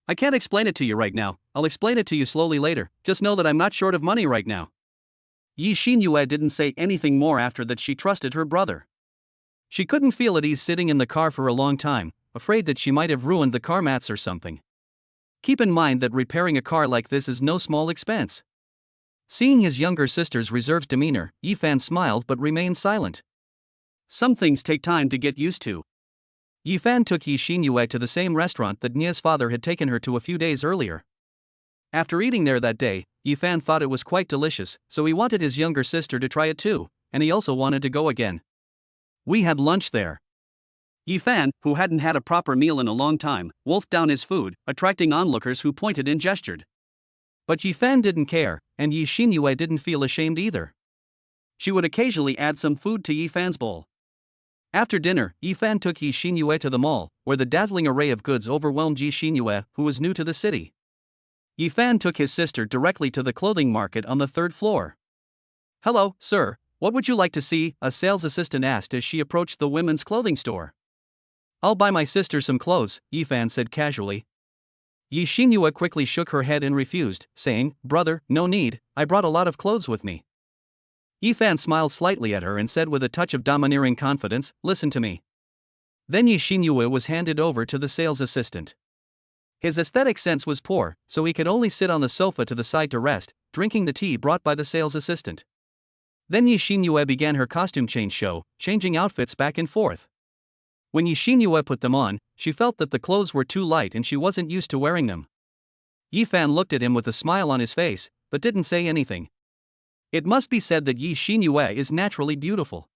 I can't explain it to you right now, I'll explain it to you slowly later, just know that I'm not short of money right now." Xin Yue didn't say anything more after that. She trusted her brother. She couldn't feel at ease sitting in the car for a long time, afraid that she might have ruined the car mats or something. Keep in mind that repairing a car like this is no small expense. Seeing his younger sister's reserved demeanor, Yifan smiled but remained silent. Some things take time to get used to. Yifan took Xin Yue to the same restaurant that Nia's father had taken her to a few days earlier. After eating there that day, Yifan thought it was quite delicious, so he wanted his younger sister to try it too, and he also wanted to go again. We had lunch there. Yifan, who hadn't had a proper meal in a long time, wolfed down his food, attracting onlookers who pointed and gestured. But Yifan didn't care, and Xin Yue didn't feel ashamed either. She would occasionally add some food to Yifan's bowl. After dinner, Yifan took Xin Yue to the mall, where the dazzling array of goods overwhelmed Xin Yue, who was new to the city. Yifan took his sister directly to the clothing market on the third floor. "Hello, sir, what would you like to see?" a sales assistant asked as she approached the women's clothing store. "I'll buy my sister some clothes," Yifan said casually. Xin Yue quickly shook her head and refused, saying, "Brother, no need, I brought a lot of clothes with me." Yifan smiled slightly at her and said with a touch of domineering confidence, "Listen to me." Then Xin Yue was handed over to the sales assistant. His aesthetic sense was poor, so he could only sit on the sofa to the side to rest, drinking the tea brought by the sales assistant. Then Xin Yue began her costume change show, changing outfits back and forth. When Xin Yue put them on, she felt that the clothes were too light and she wasn't used to wearing them. Yifan looked at him with a smile on his face, but didn't say anything. It must be said that Xin Yue is naturally beautiful.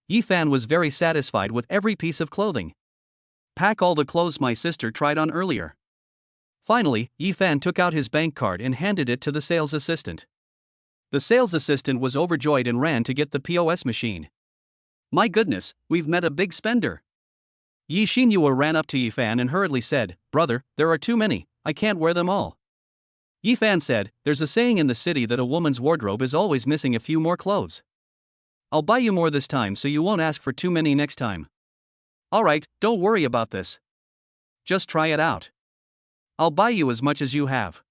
Yifan was very satisfied with every piece of clothing. "Pack all the clothes my sister tried on earlier." Finally, Yifan took out his bank card and handed it to the sales assistant. The sales assistant was overjoyed and ran to get the POS machine. "My goodness, we've met a big spender." Xin Yue ran up to Yifan and hurriedly said, "Brother, there are too many, I can't wear them all." Yifan said, "There's a saying in the city that a woman's wardrobe is always missing a few more clothes. I'll buy you more this time so you won't ask for too many next time." "Alright, don't worry about this. Just try it out. I'll buy you as much as you have.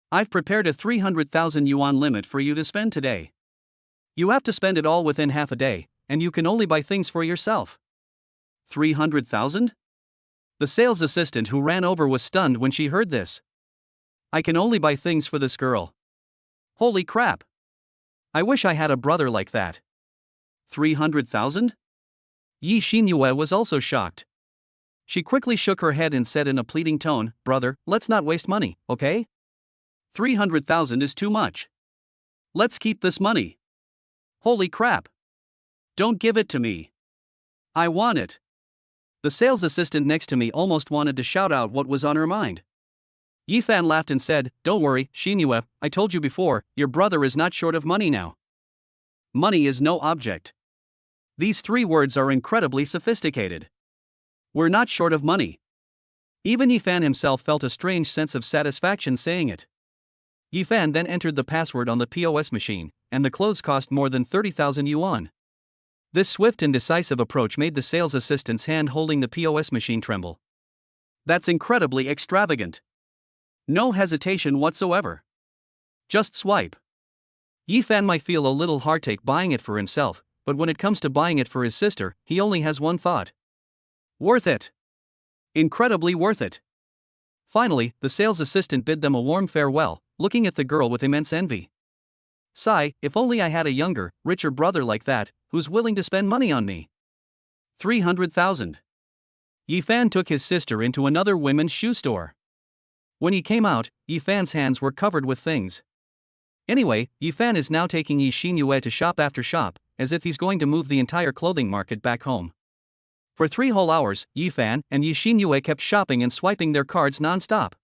I've prepared a 300,000 yuan limit for you to spend today. You have to spend it all within half a day, and you can only buy things for yourself." 300,000? The sales assistant who ran over was stunned when she heard this. "I can only buy things for this girl. Holy crap. I wish I had a brother like that. 300,000? Xin Yue was also shocked. She quickly shook her head and said in a pleading tone, "Brother, let's not waste money, okay? 300,000 is too much. Let's keep this money. Holy crap. Don't give it to me. I want it." The sales assistant next to me almost wanted to shout out what was on her mind. Yifan laughed and said, "Don't worry, Xin Yue, I told you before, your brother is not short of money now. Money is no object." These three words are incredibly sophisticated. We're not short of money. Even Yifan himself felt a strange sense of satisfaction saying it. Yi Fan then entered the password on the POS machine, and the clothes cost more than 30,000 yuan. This swift and decisive approach made the sales assistant's hand holding the POS machine tremble. That's incredibly extravagant. No hesitation whatsoever. Just swipe. Yi Fan might feel a little heartache buying it for himself, but when it comes to buying it for his sister, he only has one thought. Worth it. Incredibly worth it. Finally, the sales assistant bid them a warm farewell, looking at the girl with immense envy. Sigh, if only I had a younger, richer brother like that, who's willing to spend money on me. 300,000. Yi Fan took his sister into another women's shoe store. When he came out, Yi Fan's hands were covered with things. Anyway, Yi Fan is now taking Yi Xinyue to shop after shop, as if he's going to move the entire clothing market back home. For 3 whole hours, Yi Fan and Yi Xinyue kept shopping and swiping their cards non-stop.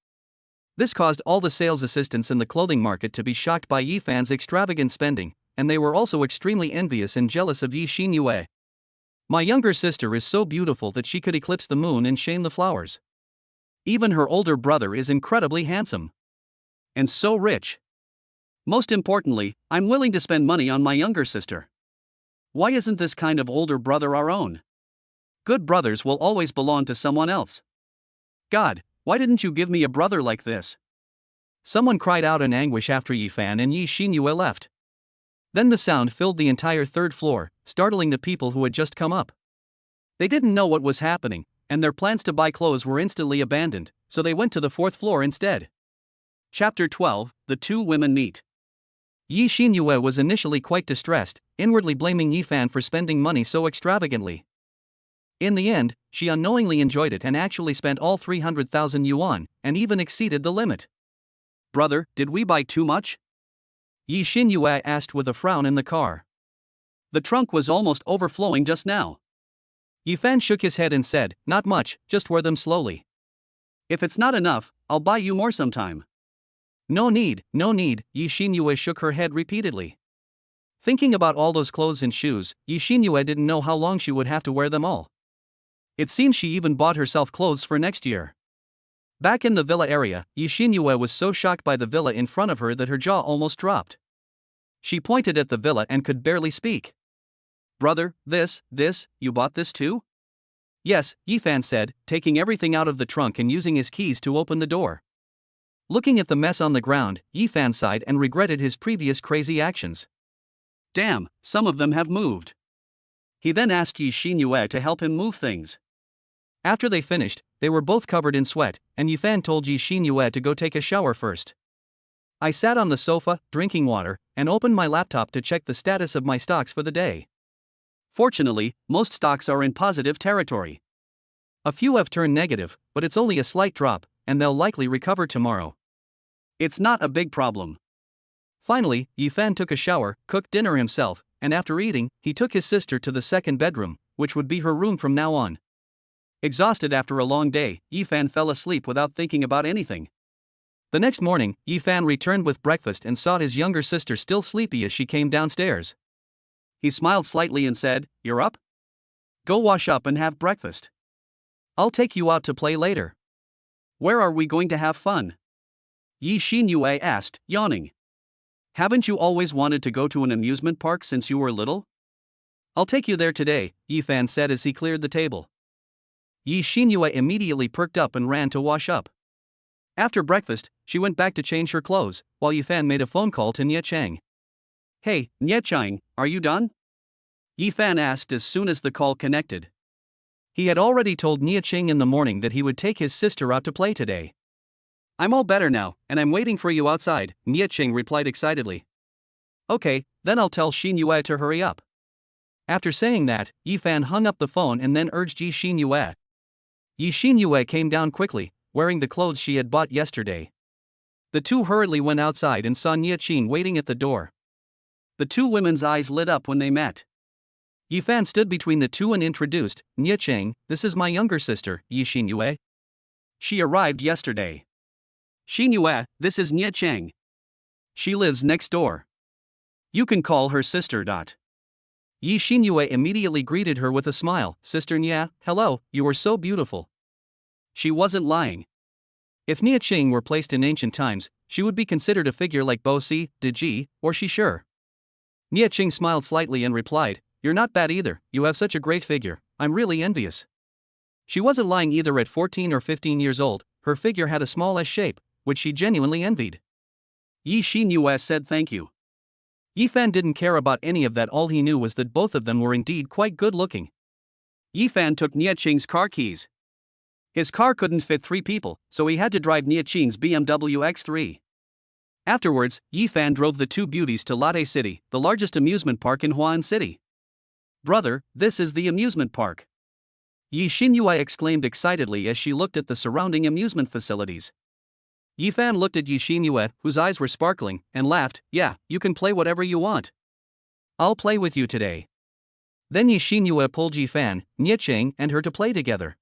This caused all the sales assistants in the clothing market to be shocked by Yi Fan's extravagant spending, and they were also extremely envious and jealous of Yi Xinyue. My younger sister is so beautiful that she could eclipse the moon and shame the flowers. Even her older brother is incredibly handsome. And so rich. Most importantly, I'm willing to spend money on my younger sister. Why isn't this kind of older brother our own? Good brothers will always belong to someone else. God, why didn't you give me a brother like this? Someone cried out in anguish after Yi Fan and Yi Xinyue left. Then the sound filled the entire 3rd floor, startling the people who had just come up. They didn't know what was happening, and their plans to buy clothes were instantly abandoned, so they went to the 4th floor instead. Chapter 12, The Two Women Meet. Yi Xinyue was initially quite distressed, inwardly blaming Yi Fan for spending money so extravagantly. In the end, she unknowingly enjoyed it and actually spent all 300,000 yuan, and even exceeded the limit. Brother, did we buy too much? Yi Xinyue asked with a frown in the car. The trunk was almost overflowing just now. Yi Fan shook his head and said, not much, just wear them slowly. If it's not enough, I'll buy you more sometime. No need, Yi Xinyue shook her head repeatedly. Thinking about all those clothes and shoes, Yi Xinyue didn't know how long she would have to wear them all. It seems she even bought herself clothes for next year. Back in the villa area, Yi Xinyue was so shocked by the villa in front of her that her jaw almost dropped. She pointed at the villa and could barely speak. Brother, this, you bought this too? Yes, Yi Fan said, taking everything out of the trunk and using his keys to open the door. Looking at the mess on the ground, Yi Fan sighed and regretted his previous crazy actions. Damn, some of them have moved. He then asked Yi Xinyue to help him move things. After they finished, they were both covered in sweat, and Yi Fan told Yi Xinyue to go take a shower first. I sat on the sofa, drinking water, and opened my laptop to check the status of my stocks for the day. Fortunately, most stocks are in positive territory. A few have turned negative, but it's only a slight drop, and they'll likely recover tomorrow. It's not a big problem. Finally, Yi Fan took a shower, cooked dinner himself, and after eating, he took his sister to the 2nd bedroom, which would be her room from now on. Exhausted after a long day, Yi Fan fell asleep without thinking about anything. The next morning, Yi Fan returned with breakfast and saw his younger sister still sleepy as she came downstairs. He smiled slightly and said, "You're up? Go wash up and have breakfast. I'll take you out to play later." "Where are we going to have fun?" Yi Xinyue asked, yawning. "Haven't you always wanted to go to an amusement park since you were little?" "I'll take you there today," Yi Fan said as he cleared the table. Yi Xinyue immediately perked up and ran to wash up. After breakfast, she went back to change her clothes, while Yi Fan made a phone call to Nie Cheng. "Hey, Nie Cheng, are you done?" Yi Fan asked as soon as the call connected. He had already told Nie Cheng in the morning that he would take his sister out to play today. "I'm all better now, and I'm waiting for you outside," Nie Cheng replied excitedly. "Okay, then I'll tell Xinyue to hurry up." After saying that, Yi Fan hung up the phone and then urged Yi Xinyue. Yi Xinyue came down quickly, wearing the clothes she had bought yesterday. The two hurriedly went outside and saw Nie Cheng waiting at the door. The two women's eyes lit up when they met. Yi Fan stood between the two and introduced, "Nie Cheng, this is my younger sister, Yi Xinyue. She arrived yesterday." "Xinyue, this is Nie Cheng. She lives next door. You can call her sister. Yi Xinyue immediately greeted her with a smile. "Sister Nie, hello, you are so beautiful." She wasn't lying. If Nie Cheng were placed in ancient times, she would be considered a figure like Bo Si, De Ji, or Shi Sure. Nie Qing smiled slightly and replied, "You're not bad either, you have such a great figure, I'm really envious." She wasn't lying either. At 14 or 15 years old, her figure had a small S shape, which she genuinely envied. Yi Xinyue said thank you. Yi Fan didn't care about any of that. All he knew was that both of them were indeed quite good looking. Yi Fan took Nie Qing's car keys. His car couldn't fit 3 people, so he had to drive Nie Qing's BMW X3. Afterwards, Yi Fan drove the 2 beauties to Lotte City, the largest amusement park in Huan City. "Brother, this is the amusement park," Yi Xinyue exclaimed excitedly as she looked at the surrounding amusement facilities. Yi Fan looked at Yi Xinyue, whose eyes were sparkling, and laughed. "Yeah, you can play whatever you want. I'll play with you today." Then Yi Xinyue pulled Yi Fan, Nie Qing, and her to play together.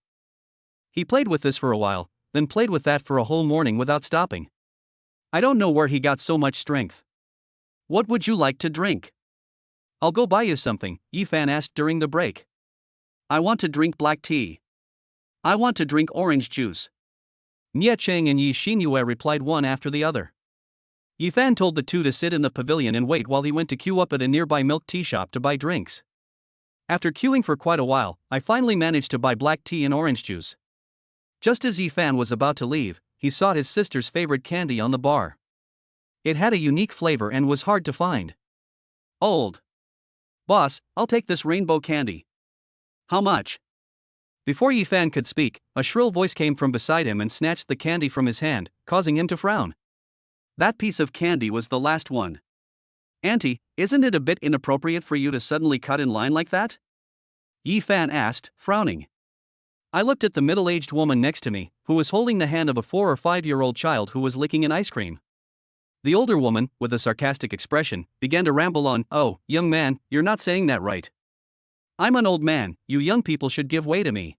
He played with this for a while, then played with that for a whole morning without stopping. I don't know where he got so much strength. "What would you like to drink?" "I'll go buy you something," Yi Fan asked during the break. "I want to drink black tea." "I want to drink orange juice." Nie Qing and Yi Xinyue replied one after the other. Yi Fan told the 2 to sit in the pavilion and wait while he went to queue up at a nearby milk tea shop to buy drinks. "After queuing for quite a while, I finally managed to buy black tea and orange juice." Just as Yi Fan was about to leave, he saw his sister's favorite candy on the bar. It had a unique flavor and was hard to find. "Old boss, I'll take this rainbow candy." "How much?" Before Yi Fan could speak, a shrill voice came from beside him and snatched the candy from his hand, causing him to frown. That piece of candy was the last one. "Auntie, isn't it a bit inappropriate for you to suddenly cut in line like that?" Yi Fan asked, frowning. I looked at the middle-aged woman next to me, who was holding the hand of a 4 or 5-year-old child who was licking an ice cream. The older woman, with a sarcastic expression, began to ramble on. "Oh, young man, you're not saying that right. I'm an old man, you young people should give way to me.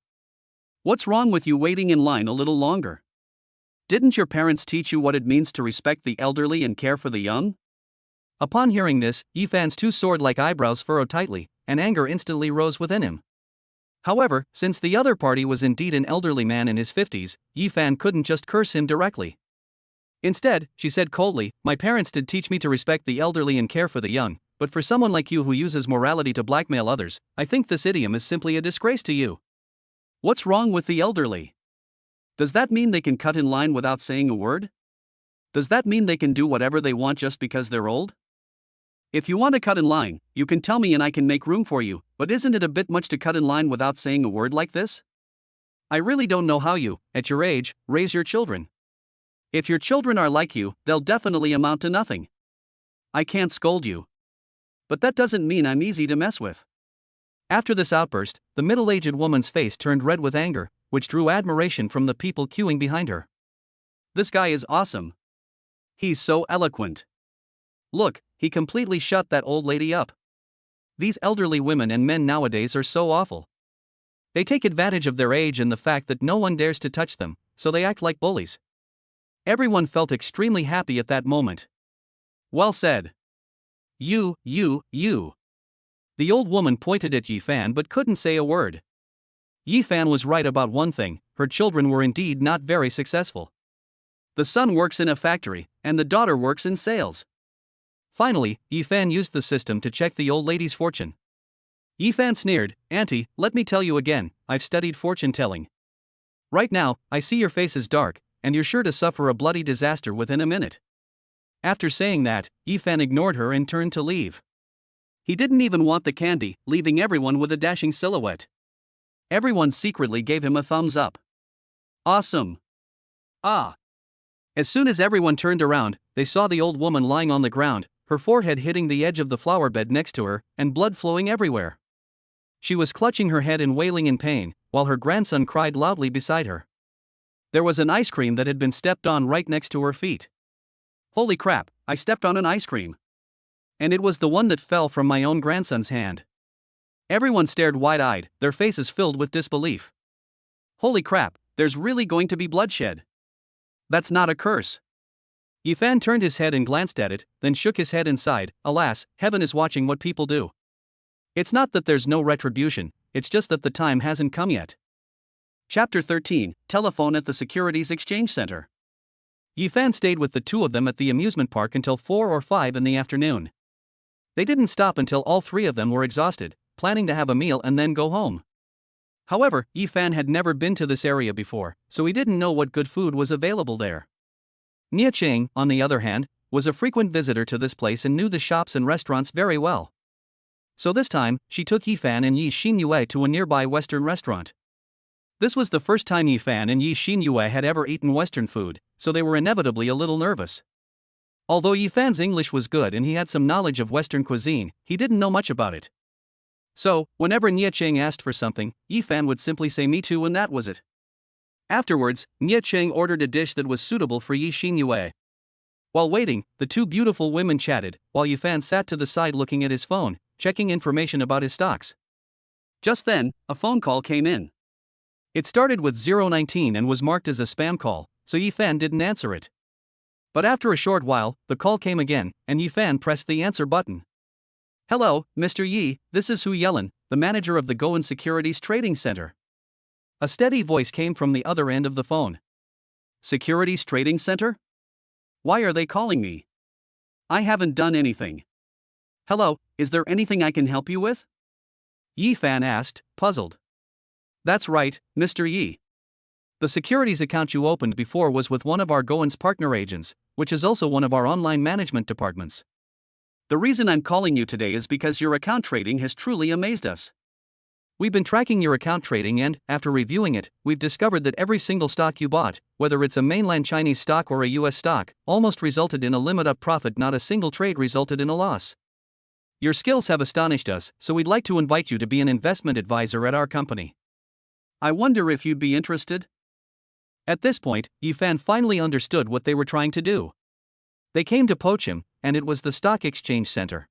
What's wrong with you waiting in line a little longer? Didn't your parents teach you what it means to respect the elderly and care for the young?" Upon hearing this, Yi Fan's 2 sword-like eyebrows furrowed tightly, and anger instantly rose within him. However, since the other party was indeed an elderly man in his 50s, Yi Fan couldn't just curse him directly. Instead, she said coldly, "My parents did teach me to respect the elderly and care for the young, but for someone like you who uses morality to blackmail others, I think this idiom is simply a disgrace to you. What's wrong with the elderly? Does that mean they can cut in line without saying a word? Does that mean they can do whatever they want just because they're old? If you want to cut in line, you can tell me and I can make room for you, but isn't it a bit much to cut in line without saying a word like this? I really don't know how you, at your age, raise your children. If your children are like you, they'll definitely amount to nothing. I can't scold you. But that doesn't mean I'm easy to mess with." After this outburst, the middle-aged woman's face turned red with anger, which drew admiration from the people queuing behind her. "This guy is awesome. He's so eloquent. Look, he completely shut that old lady up. These elderly women and men nowadays are so awful. They take advantage of their age and the fact that no one dares to touch them, so they act like bullies." Everyone felt extremely happy at that moment. "Well said. You. The old woman pointed at Yi Fan but couldn't say a word. Yi Fan was right about one thing, her children were indeed not very successful. The son works in a factory, and the daughter works in sales. Finally, Yi Fan used the system to check the old lady's fortune. Yi Fan sneered, "Auntie, let me tell you again, I've studied fortune telling. Right now, I see your face is dark, and you're sure to suffer a bloody disaster within a minute." After saying that, Yi Fan ignored her and turned to leave. He didn't even want the candy, leaving everyone with a dashing silhouette. Everyone secretly gave him a thumbs up. Awesome. Ah. As soon as everyone turned around, they saw the old woman lying on the ground, her forehead hitting the edge of the flower bed next to her, and blood flowing everywhere. She was clutching her head and wailing in pain, while her grandson cried loudly beside her. There was an ice cream that had been stepped on right next to her feet. "Holy crap, I stepped on an ice cream. And it was the one that fell from my own grandson's hand." Everyone stared wide-eyed, their faces filled with disbelief. "Holy crap, there's really going to be bloodshed. That's not a curse." Yi Fan turned his head and glanced at it, then shook his head and sighed. Alas, heaven is watching what people do. It's not that there's no retribution, it's just that the time hasn't come yet. Chapter 13, Telephone at the Securities Exchange Center. Yi Fan stayed with the two of them at the amusement park until 4 or 5 in the afternoon. They didn't stop until all three of them were exhausted, planning to have a meal and then go home. However, Yi Fan had never been to this area before, so he didn't know what good food was available there. Nia Cheng, on the other hand, was a frequent visitor to this place and knew the shops and restaurants very well. So this time, she took Yi Fan and Yi Xinyue to a nearby Western restaurant. This was the first time Yi Fan and Yi Xinyue had ever eaten Western food, so they were inevitably a little nervous. Although Yi Fan's English was good and he had some knowledge of Western cuisine, he didn't know much about it. So, whenever Nia Cheng asked for something, Yi Fan would simply say me too and that was it. Afterwards, Nia Cheng ordered a dish that was suitable for Yi Xinyue. While waiting, the two beautiful women chatted, while Yi Fan sat to the side looking at his phone, checking information about his stocks. Just then, a phone call came in. It started with 019 and was marked as a spam call, so Yi Fan didn't answer it. But after a short while, the call came again, and Yi Fan pressed the answer button. "Hello, Mr. Yi, this is Hu Yellen, the manager of the Goen Securities Trading Center." A steady voice came from the other end of the phone. "Securities Trading Center? Why are they calling me? I haven't done anything." "Hello, is there anything I can help you with?" Yi Fan asked, puzzled. "That's right, Mr. Yi. The securities account you opened before was with one of our Goen's partner agents, which is also one of our online management departments. The reason I'm calling you today is because your account trading has truly amazed us. We've been tracking your account trading and, after reviewing it, we've discovered that every single stock you bought, whether it's a mainland Chinese stock or a US stock, almost resulted in a limit-up profit. Not a single trade resulted in a loss. Your skills have astonished us, so we'd like to invite you to be an investment advisor at our company. I wonder if you'd be interested?" At this point, Yi Fan finally understood what they were trying to do. They came to poach him, and it was the stock exchange center.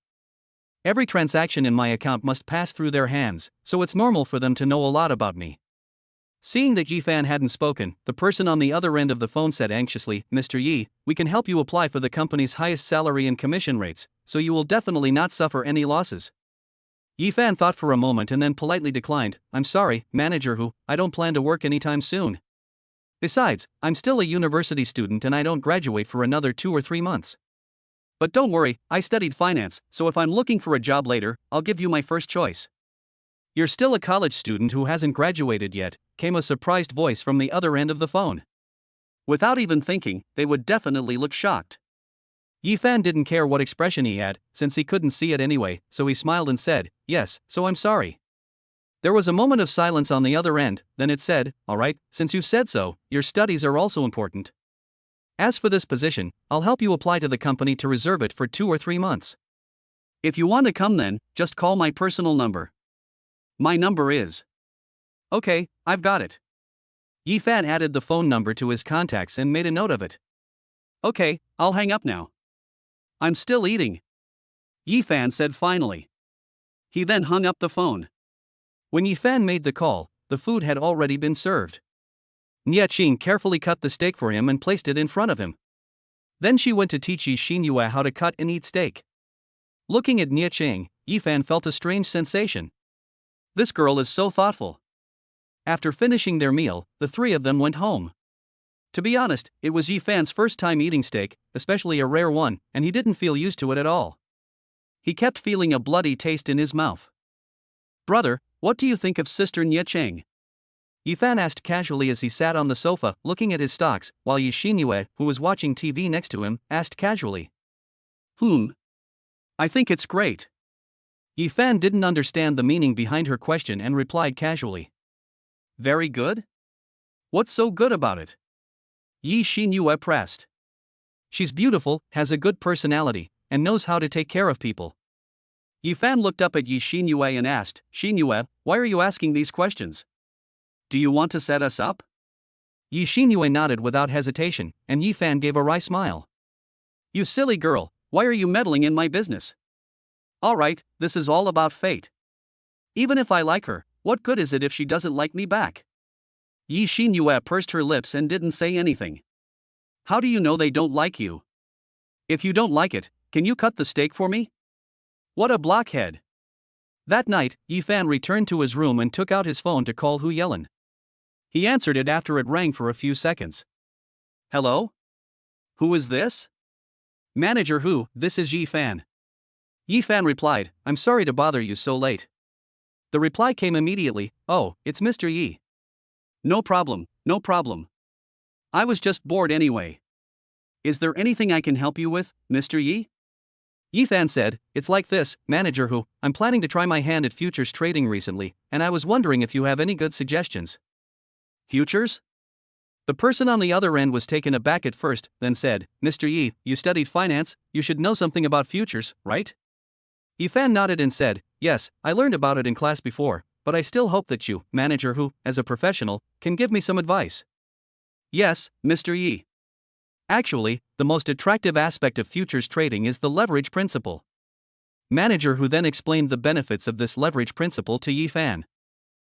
"Every transaction in my account must pass through their hands, so it's normal for them to know a lot about me." Seeing that Yi Fan hadn't spoken, the person on the other end of the phone said anxiously, "Mr. Yi, we can help you apply for the company's highest salary and commission rates, so you will definitely not suffer any losses." Yi Fan thought for a moment and then politely declined, "I'm sorry, Manager Hu, I don't plan to work anytime soon. Besides, I'm still a university student and I don't graduate for another 2 or 3 months. But don't worry, I studied finance, so if I'm looking for a job later, I'll give you my first choice." "You're still a college student who hasn't graduated yet," came a surprised voice from the other end of the phone. Without even thinking, they would definitely look shocked. Yi Fan didn't care what expression he had, since he couldn't see it anyway, so he smiled and said, "Yes, so I'm sorry." There was a moment of silence on the other end, then it said, "All right, since you said so, your studies are also important. As for this position, I'll help you apply to the company to reserve it for 2 or 3 months. If you want to come then, just call my personal number. My number is..." "Okay, I've got it." Yi Fan added the phone number to his contacts and made a note of it. "Okay, I'll hang up now. I'm still eating," Yi Fan said finally. He then hung up the phone. When Yi Fan made the call, the food had already been served. Nia Cheng carefully cut the steak for him and placed it in front of him. Then she went to teach Yi Xinyue how to cut and eat steak. Looking at Nia Cheng, Yi Fan felt a strange sensation. This girl is so thoughtful. After finishing their meal, the three of them went home. To be honest, it was Yi Fan's first time eating steak, especially a rare one, and he didn't feel used to it at all. He kept feeling a bloody taste in his mouth. "Brother, what do you think of Sister Nia Cheng?" Yi Fan asked casually as he sat on the sofa, looking at his stocks, while Yi Xinyue, who was watching TV next to him, asked casually. I think it's great." Yi Fan didn't understand the meaning behind her question and replied casually. "Very good? What's so good about it?" Yi Xinyue pressed. "She's beautiful, has a good personality, and knows how to take care of people." Yi Fan looked up at Yi Xinyue and asked, "Xinyue, why are you asking these questions? Do you want to set us up?" Yi Xinyue nodded without hesitation, and Yi Fan gave a wry smile. "You silly girl, why are you meddling in my business? Alright, this is all about fate. Even if I like her, what good is it if she doesn't like me back?" Yi Xinyue pursed her lips and didn't say anything. "How do you know they don't like you? If you don't like it, can you cut the steak for me?" What a blockhead. That night, Yi Fan returned to his room and took out his phone to call Hu Yellen. He answered it after it rang for a few seconds. "Hello? Who is this? Manager who, this is Yi Fan. Yi Fan replied, I'm sorry to bother you so late. The reply came immediately, oh, it's Mr. Yi. No problem, no problem. I was just bored anyway. Is there anything I can help you with, Mr. Yi? Yi Fan said, it's like this, manager who, I'm planning to try my hand at futures trading recently, and I was wondering if you have any good suggestions. Futures? The person on the other end was taken aback at first, then said, Mr. Yi, you studied finance, you should know something about futures, right? Yi Fan nodded and said, yes, I learned about it in class before, but I still hope that you, manager who, as a professional, can give me some advice. Yes, Mr. Yi. Actually, the most attractive aspect of futures trading is the leverage principle. Manager who then explained the benefits of this leverage principle to Yi Fan.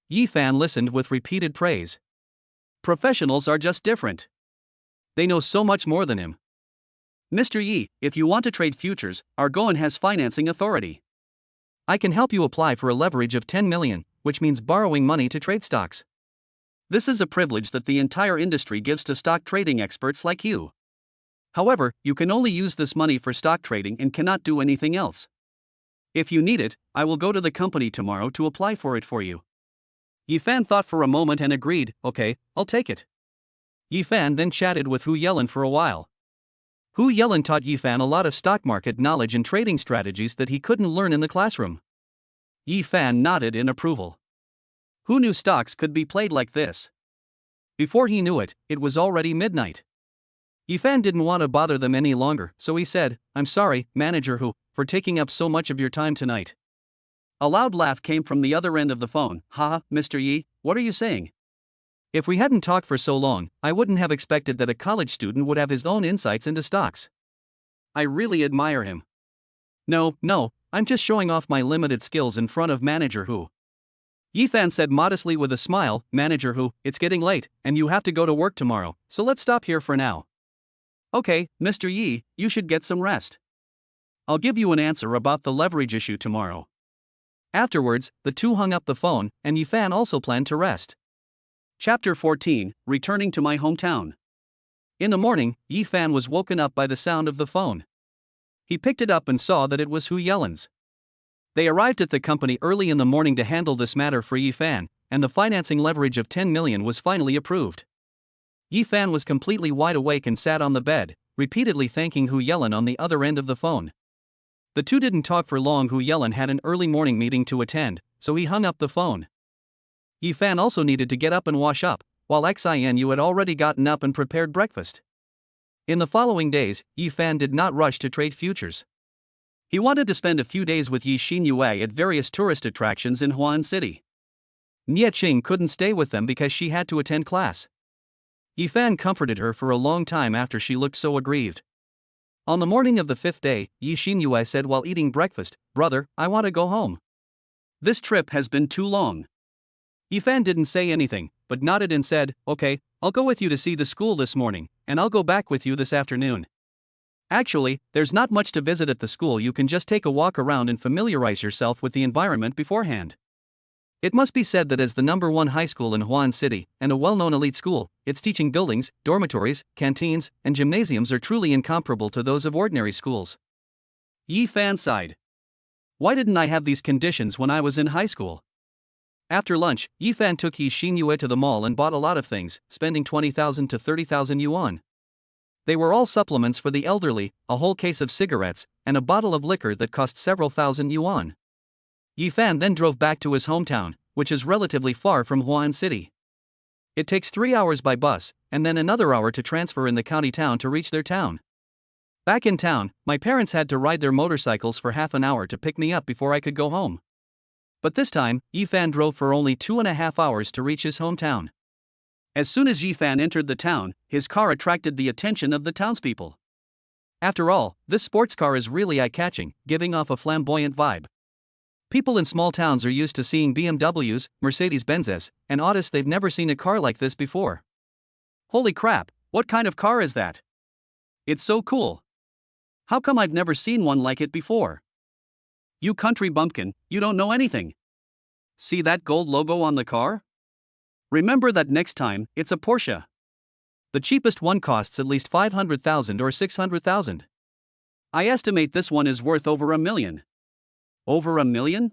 Yi Fan listened with repeated praise. Professionals are just different. They know so much more than him. Mr. Yi, if you want to trade futures, our Goan has financing authority. I can help you apply for a leverage of 10 million, which means borrowing money to trade stocks. This is a privilege that the entire industry gives to stock trading experts like you. However, you can only use this money for stock trading and cannot do anything else. If you need it, I will go to the company tomorrow to apply for it for you. Yi Fan thought for a moment and agreed, okay, I'll take it. Yi Fan then chatted with Hu Yelin for a while. Hu Yelin taught Yi Fan a lot of stock market knowledge and trading strategies that he couldn't learn in the classroom. Yi Fan nodded in approval. Who knew stocks could be played like this? Before he knew it, it was already midnight. Yi Fan didn't want to bother them any longer, so he said, I'm sorry, manager who, for taking up so much of your time tonight. A loud laugh came from the other end of the phone. Haha, Mr. Yi, what are you saying? If we hadn't talked for so long, I wouldn't have expected that a college student would have his own insights into stocks. I really admire him. No, I'm just showing off my limited skills in front of manager who. Yi Fan said modestly with a smile, manager who, it's getting late, and you have to go to work tomorrow, so let's stop here for now. Okay, Mr. Yi, you should get some rest. I'll give you an answer about the leverage issue tomorrow. Afterwards, the two hung up the phone, and Yi Fan also planned to rest. Chapter 14, Returning to My Hometown. In the morning, Yi Fan was woken up by the sound of the phone. He picked it up and saw that it was Hu Yelin's. They arrived at the company early in the morning to handle this matter for Yi Fan, and the financing leverage of 10 million was finally approved. Yi Fan was completely wide awake and sat on the bed, repeatedly thanking Hu Yelin on the other end of the phone. The two didn't talk for long. Hu Yelin had an early morning meeting to attend, so he hung up the phone. Yi Fan also needed to get up and wash up, while Xinu had already gotten up and prepared breakfast. In the following days, Yi Fan did not rush to trade futures. He wanted to spend a few days with Yi Xinyue at various tourist attractions in Huan City. Nie Qing couldn't stay with them because she had to attend class. Yi Fan comforted her for a long time after she looked so aggrieved. On the morning of the fifth day, Yi Xinyue said while eating breakfast, Brother, I want to go home. This trip has been too long. Yi Fan didn't say anything, but nodded and said, okay, I'll go with you to see the school this morning, and I'll go back with you this afternoon. Actually, there's not much to visit at the school. You can just take a walk around and familiarize yourself with the environment beforehand. It must be said that as the #1 high school in Huan City, and a well-known elite school, its teaching buildings, dormitories, canteens, and gymnasiums are truly incomparable to those of ordinary schools. Yi Fan sighed. Why didn't I have these conditions when I was in high school? After lunch, Yi Fan took Yi Xinyue to the mall and bought a lot of things, spending 20,000 to 30,000 yuan. They were all supplements for the elderly, a whole case of cigarettes, and a bottle of liquor that cost several thousand yuan. Yi Fan then drove back to his hometown, which is relatively far from Huan City. It takes 3 hours by bus, and then another hour to transfer in the county town to reach their town. Back in town, my parents had to ride their motorcycles for half an hour to pick me up before I could go home. But this time, Yi Fan drove for only 2.5 hours to reach his hometown. As soon as Yi Fan entered the town, his car attracted the attention of the townspeople. After all, this sports car is really eye-catching, giving off a flamboyant vibe. People in small towns are used to seeing BMWs, Mercedes-Benzes, and Audis. They've never seen a car like this before. Holy crap, what kind of car is that? It's so cool. How come I've never seen one like it before? You country bumpkin, you don't know anything. See that gold logo on the car? Remember that next time, it's a Porsche. The cheapest one costs at least 500,000 or 600,000. I estimate this one is worth over $1 million. Over $1 million?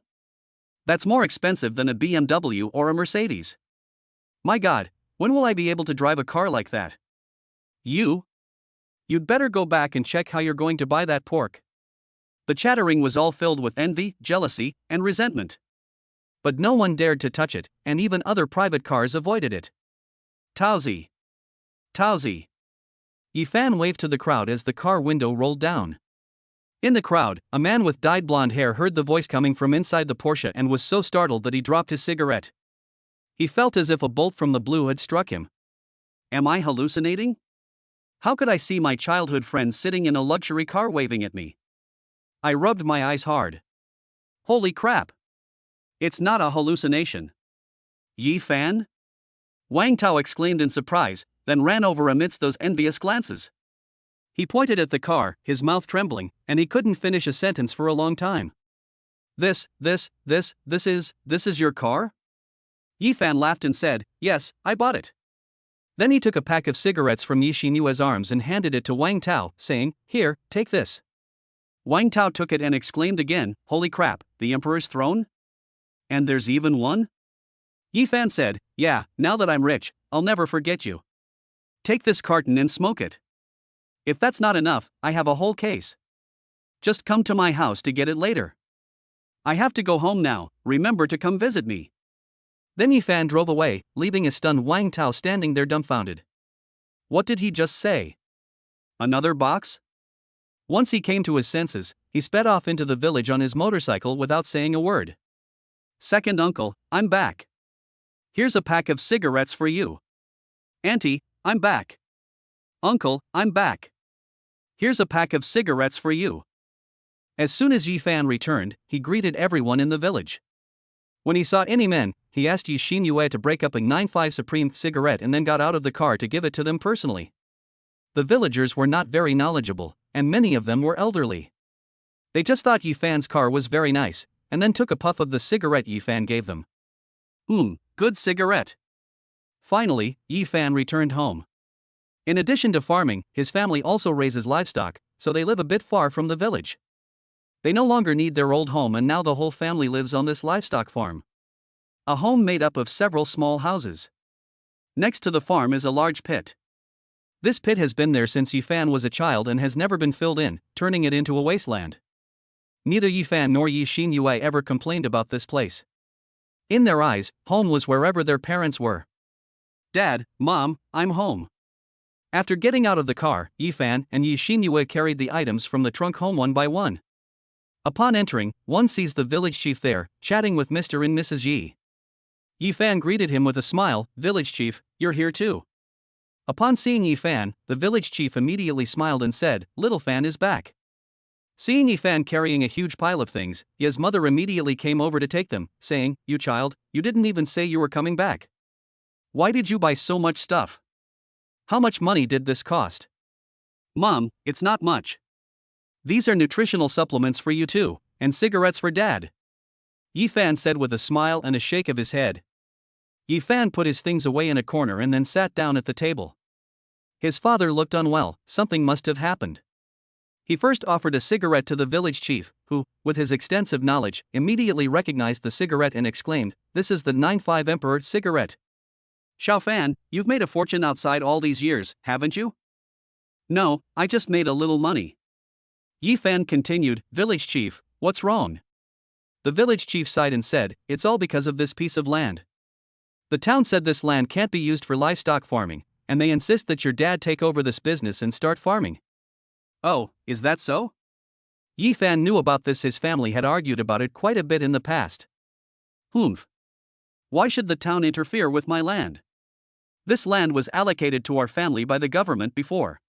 That's more expensive than a BMW or a Mercedes. My God, when will I be able to drive a car like that? You'd better go back and check how you're going to buy that pork. The chattering was all filled with envy, jealousy, and resentment. But no one dared to touch it, and even other private cars avoided it. Tauzi! Tauzi! Yifan waved to the crowd as the car window rolled down. In the crowd, a man with dyed blonde hair heard the voice coming from inside the Porsche and was so startled that he dropped his cigarette. He felt as if a bolt from the blue had struck him. Am I hallucinating? How could I see my childhood friend sitting in a luxury car waving at me? I rubbed my eyes hard. Holy crap! It's not a hallucination. Yifan? Wang Tao exclaimed in surprise, then ran over amidst those envious glances. He pointed at the car, his mouth trembling, and he couldn't finish a sentence for a long time. This is your car? Yifan laughed and said, yes, I bought it. Then he took a pack of cigarettes from Yi Xinyue's arms and handed it to Wang Tao, saying, here, take this. Wang Tao took it and exclaimed again, holy crap, the emperor's throne? And there's even one? Yifan said, yeah, now that I'm rich, I'll never forget you. Take this carton and smoke it. If that's not enough, I have a whole case. Just come to my house to get it later. I have to go home now, remember to come visit me. Then Yifan drove away, leaving a stunned Wang Tao standing there dumbfounded. What did he just say? Another box? Once he came to his senses, he sped off into the village on his motorcycle without saying a word. Second uncle, I'm back. Here's a pack of cigarettes for you. Auntie, I'm back. Uncle, I'm back. Here's a pack of cigarettes for you. As soon as Yifan returned, he greeted everyone in the village. When he saw any men, he asked Yi Xinyue to break up a 9.5 Supreme cigarette and then got out of the car to give it to them personally. The villagers were not very knowledgeable, and many of them were elderly. They just thought Yifan's car was very nice, and then took a puff of the cigarette Yifan gave them. Good cigarette. Finally, Yifan returned home. In addition to farming, his family also raises livestock, so they live a bit far from the village. They no longer need their old home and now the whole family lives on this livestock farm. A home made up of several small houses. Next to the farm is a large pit. This pit has been there since Yifan was a child and has never been filled in, turning it into a wasteland. Neither Yifan nor Yi Xinyue ever complained about this place. In their eyes, home was wherever their parents were. Dad, Mom, I'm home. After getting out of the car, Yifan and Yi Xinyue carried the items from the trunk home one by one. Upon entering, one sees the village chief there, chatting with Mr. and Mrs. Yi. Yifan greeted him with a smile, village chief, you're here too. Upon seeing Yifan, the village chief immediately smiled and said, little Fan is back. Seeing Yifan carrying a huge pile of things, Yi's mother immediately came over to take them, saying, you child, you didn't even say you were coming back. Why did you buy so much stuff? How much money did this cost? Mom, it's not much. These are nutritional supplements for you too, and cigarettes for Dad. Yifan said with a smile and a shake of his head. Yifan put his things away in a corner and then sat down at the table. His father looked unwell, something must have happened. He first offered a cigarette to the village chief, who, with his extensive knowledge, immediately recognized the cigarette and exclaimed, this is the 9.5 Emperor cigarette. Xiaofan, you've made a fortune outside all these years, haven't you? No, I just made a little money. Yifan continued, village chief, what's wrong? The village chief sighed and said, it's all because of this piece of land. The town said this land can't be used for livestock farming, and they insist that your dad take over this business and start farming. Oh, is that so? Yifan knew about this. His family had argued about it quite a bit in the past. Why should the town interfere with my land? This land was allocated to our family by the government before.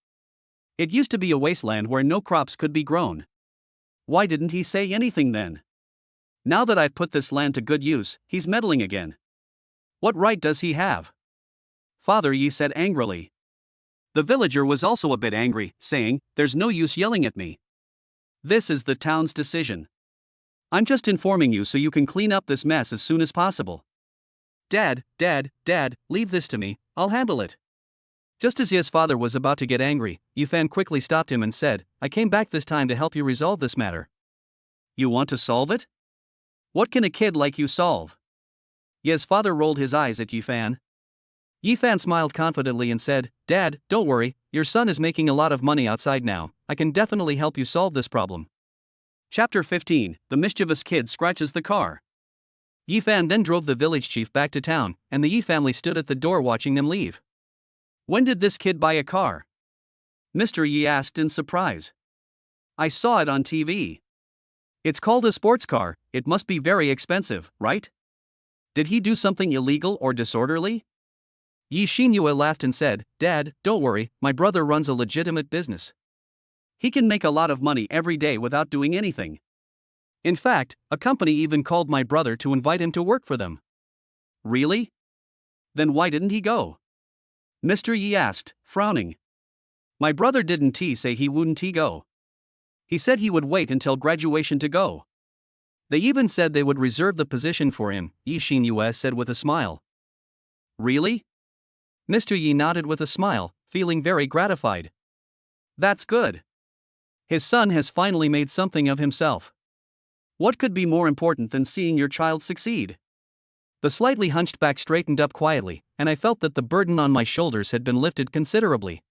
It used to be a wasteland where no crops could be grown. Why didn't he say anything then? Now that I've put this land to good use, he's meddling again. What right does he have? Father Yi said angrily. The villager was also a bit angry, saying, there's no use yelling at me. This is the town's decision. I'm just informing you so you can clean up this mess as soon as possible. Dad, leave this to me, I'll handle it. Just as Yi's father was about to get angry, Yifan quickly stopped him and said, I came back this time to help you resolve this matter. You want to solve it? What can a kid like you solve? Yi's father rolled his eyes at Yifan. Yifan smiled confidently and said, Dad, don't worry, your son is making a lot of money outside now, I can definitely help you solve this problem. Chapter 15, The Mischievous Kid Scratches the Car. Yifan then drove the village chief back to town, and the Yi family stood at the door watching them leave. When did this kid buy a car? Mr. Yi asked in surprise. I saw it on TV. It's called a sports car, it must be very expensive, right? Did he do something illegal or disorderly? Yi Xinyue laughed and said, Dad, don't worry, my brother runs a legitimate business. He can make a lot of money every day without doing anything. In fact, a company even called my brother to invite him to work for them. Really? Then why didn't he go? Mr. Yi asked, frowning. My brother didn't say he wouldn't go. He said he would wait until graduation to go. They even said they would reserve the position for him, Yi Xinyue said with a smile. Really? Mr. Yi nodded with a smile, feeling very gratified. That's good. His son has finally made something of himself. What could be more important than seeing your child succeed? The slightly hunched back straightened up quietly, and I felt that the burden on my shoulders had been lifted considerably.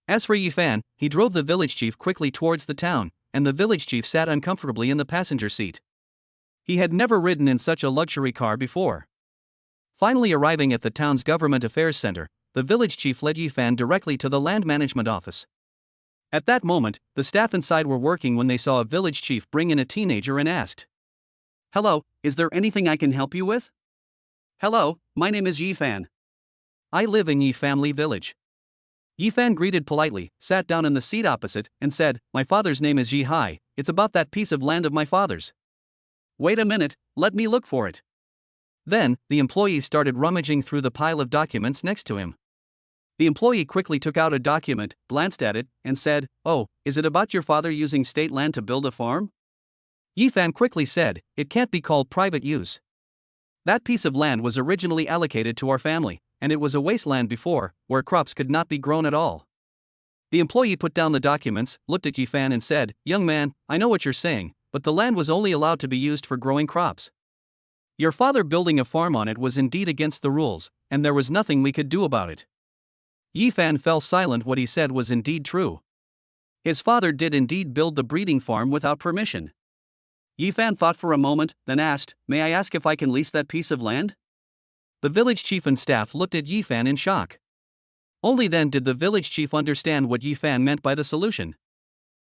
As for Yifan, he drove the village chief quickly towards the town, and the village chief sat uncomfortably in the passenger seat. He had never ridden in such a luxury car before. Finally arriving at the town's government affairs center, the village chief led Yifan directly to the land management office. At that moment, the staff inside were working when they saw a village chief bring in a teenager and asked, Hello, is there anything I can help you with? Hello, my name is Yifan. I live in Yi Family Village. Yifan greeted politely, sat down in the seat opposite, and said, My father's name is Yi Hai, it's about that piece of land of my father's. Wait a minute, let me look for it. Then, the employee started rummaging through the pile of documents next to him. The employee quickly took out a document, glanced at it, and said, Oh, is it about your father using state land to build a farm? Yifan quickly said, It can't be called private use. That piece of land was originally allocated to our family, and it was a wasteland before, where crops could not be grown at all. The employee put down the documents, looked at Yifan and said, Young man, I know what you're saying, but the land was only allowed to be used for growing crops. Your father building a farm on it was indeed against the rules, and there was nothing we could do about it. Yifan fell silent. What he said was indeed true. His father did indeed build the breeding farm without permission. Yifan thought for a moment, then asked, May I ask if I can lease that piece of land? The village chief and staff looked at Yifan in shock. Only then did the village chief understand what Yifan meant by the solution.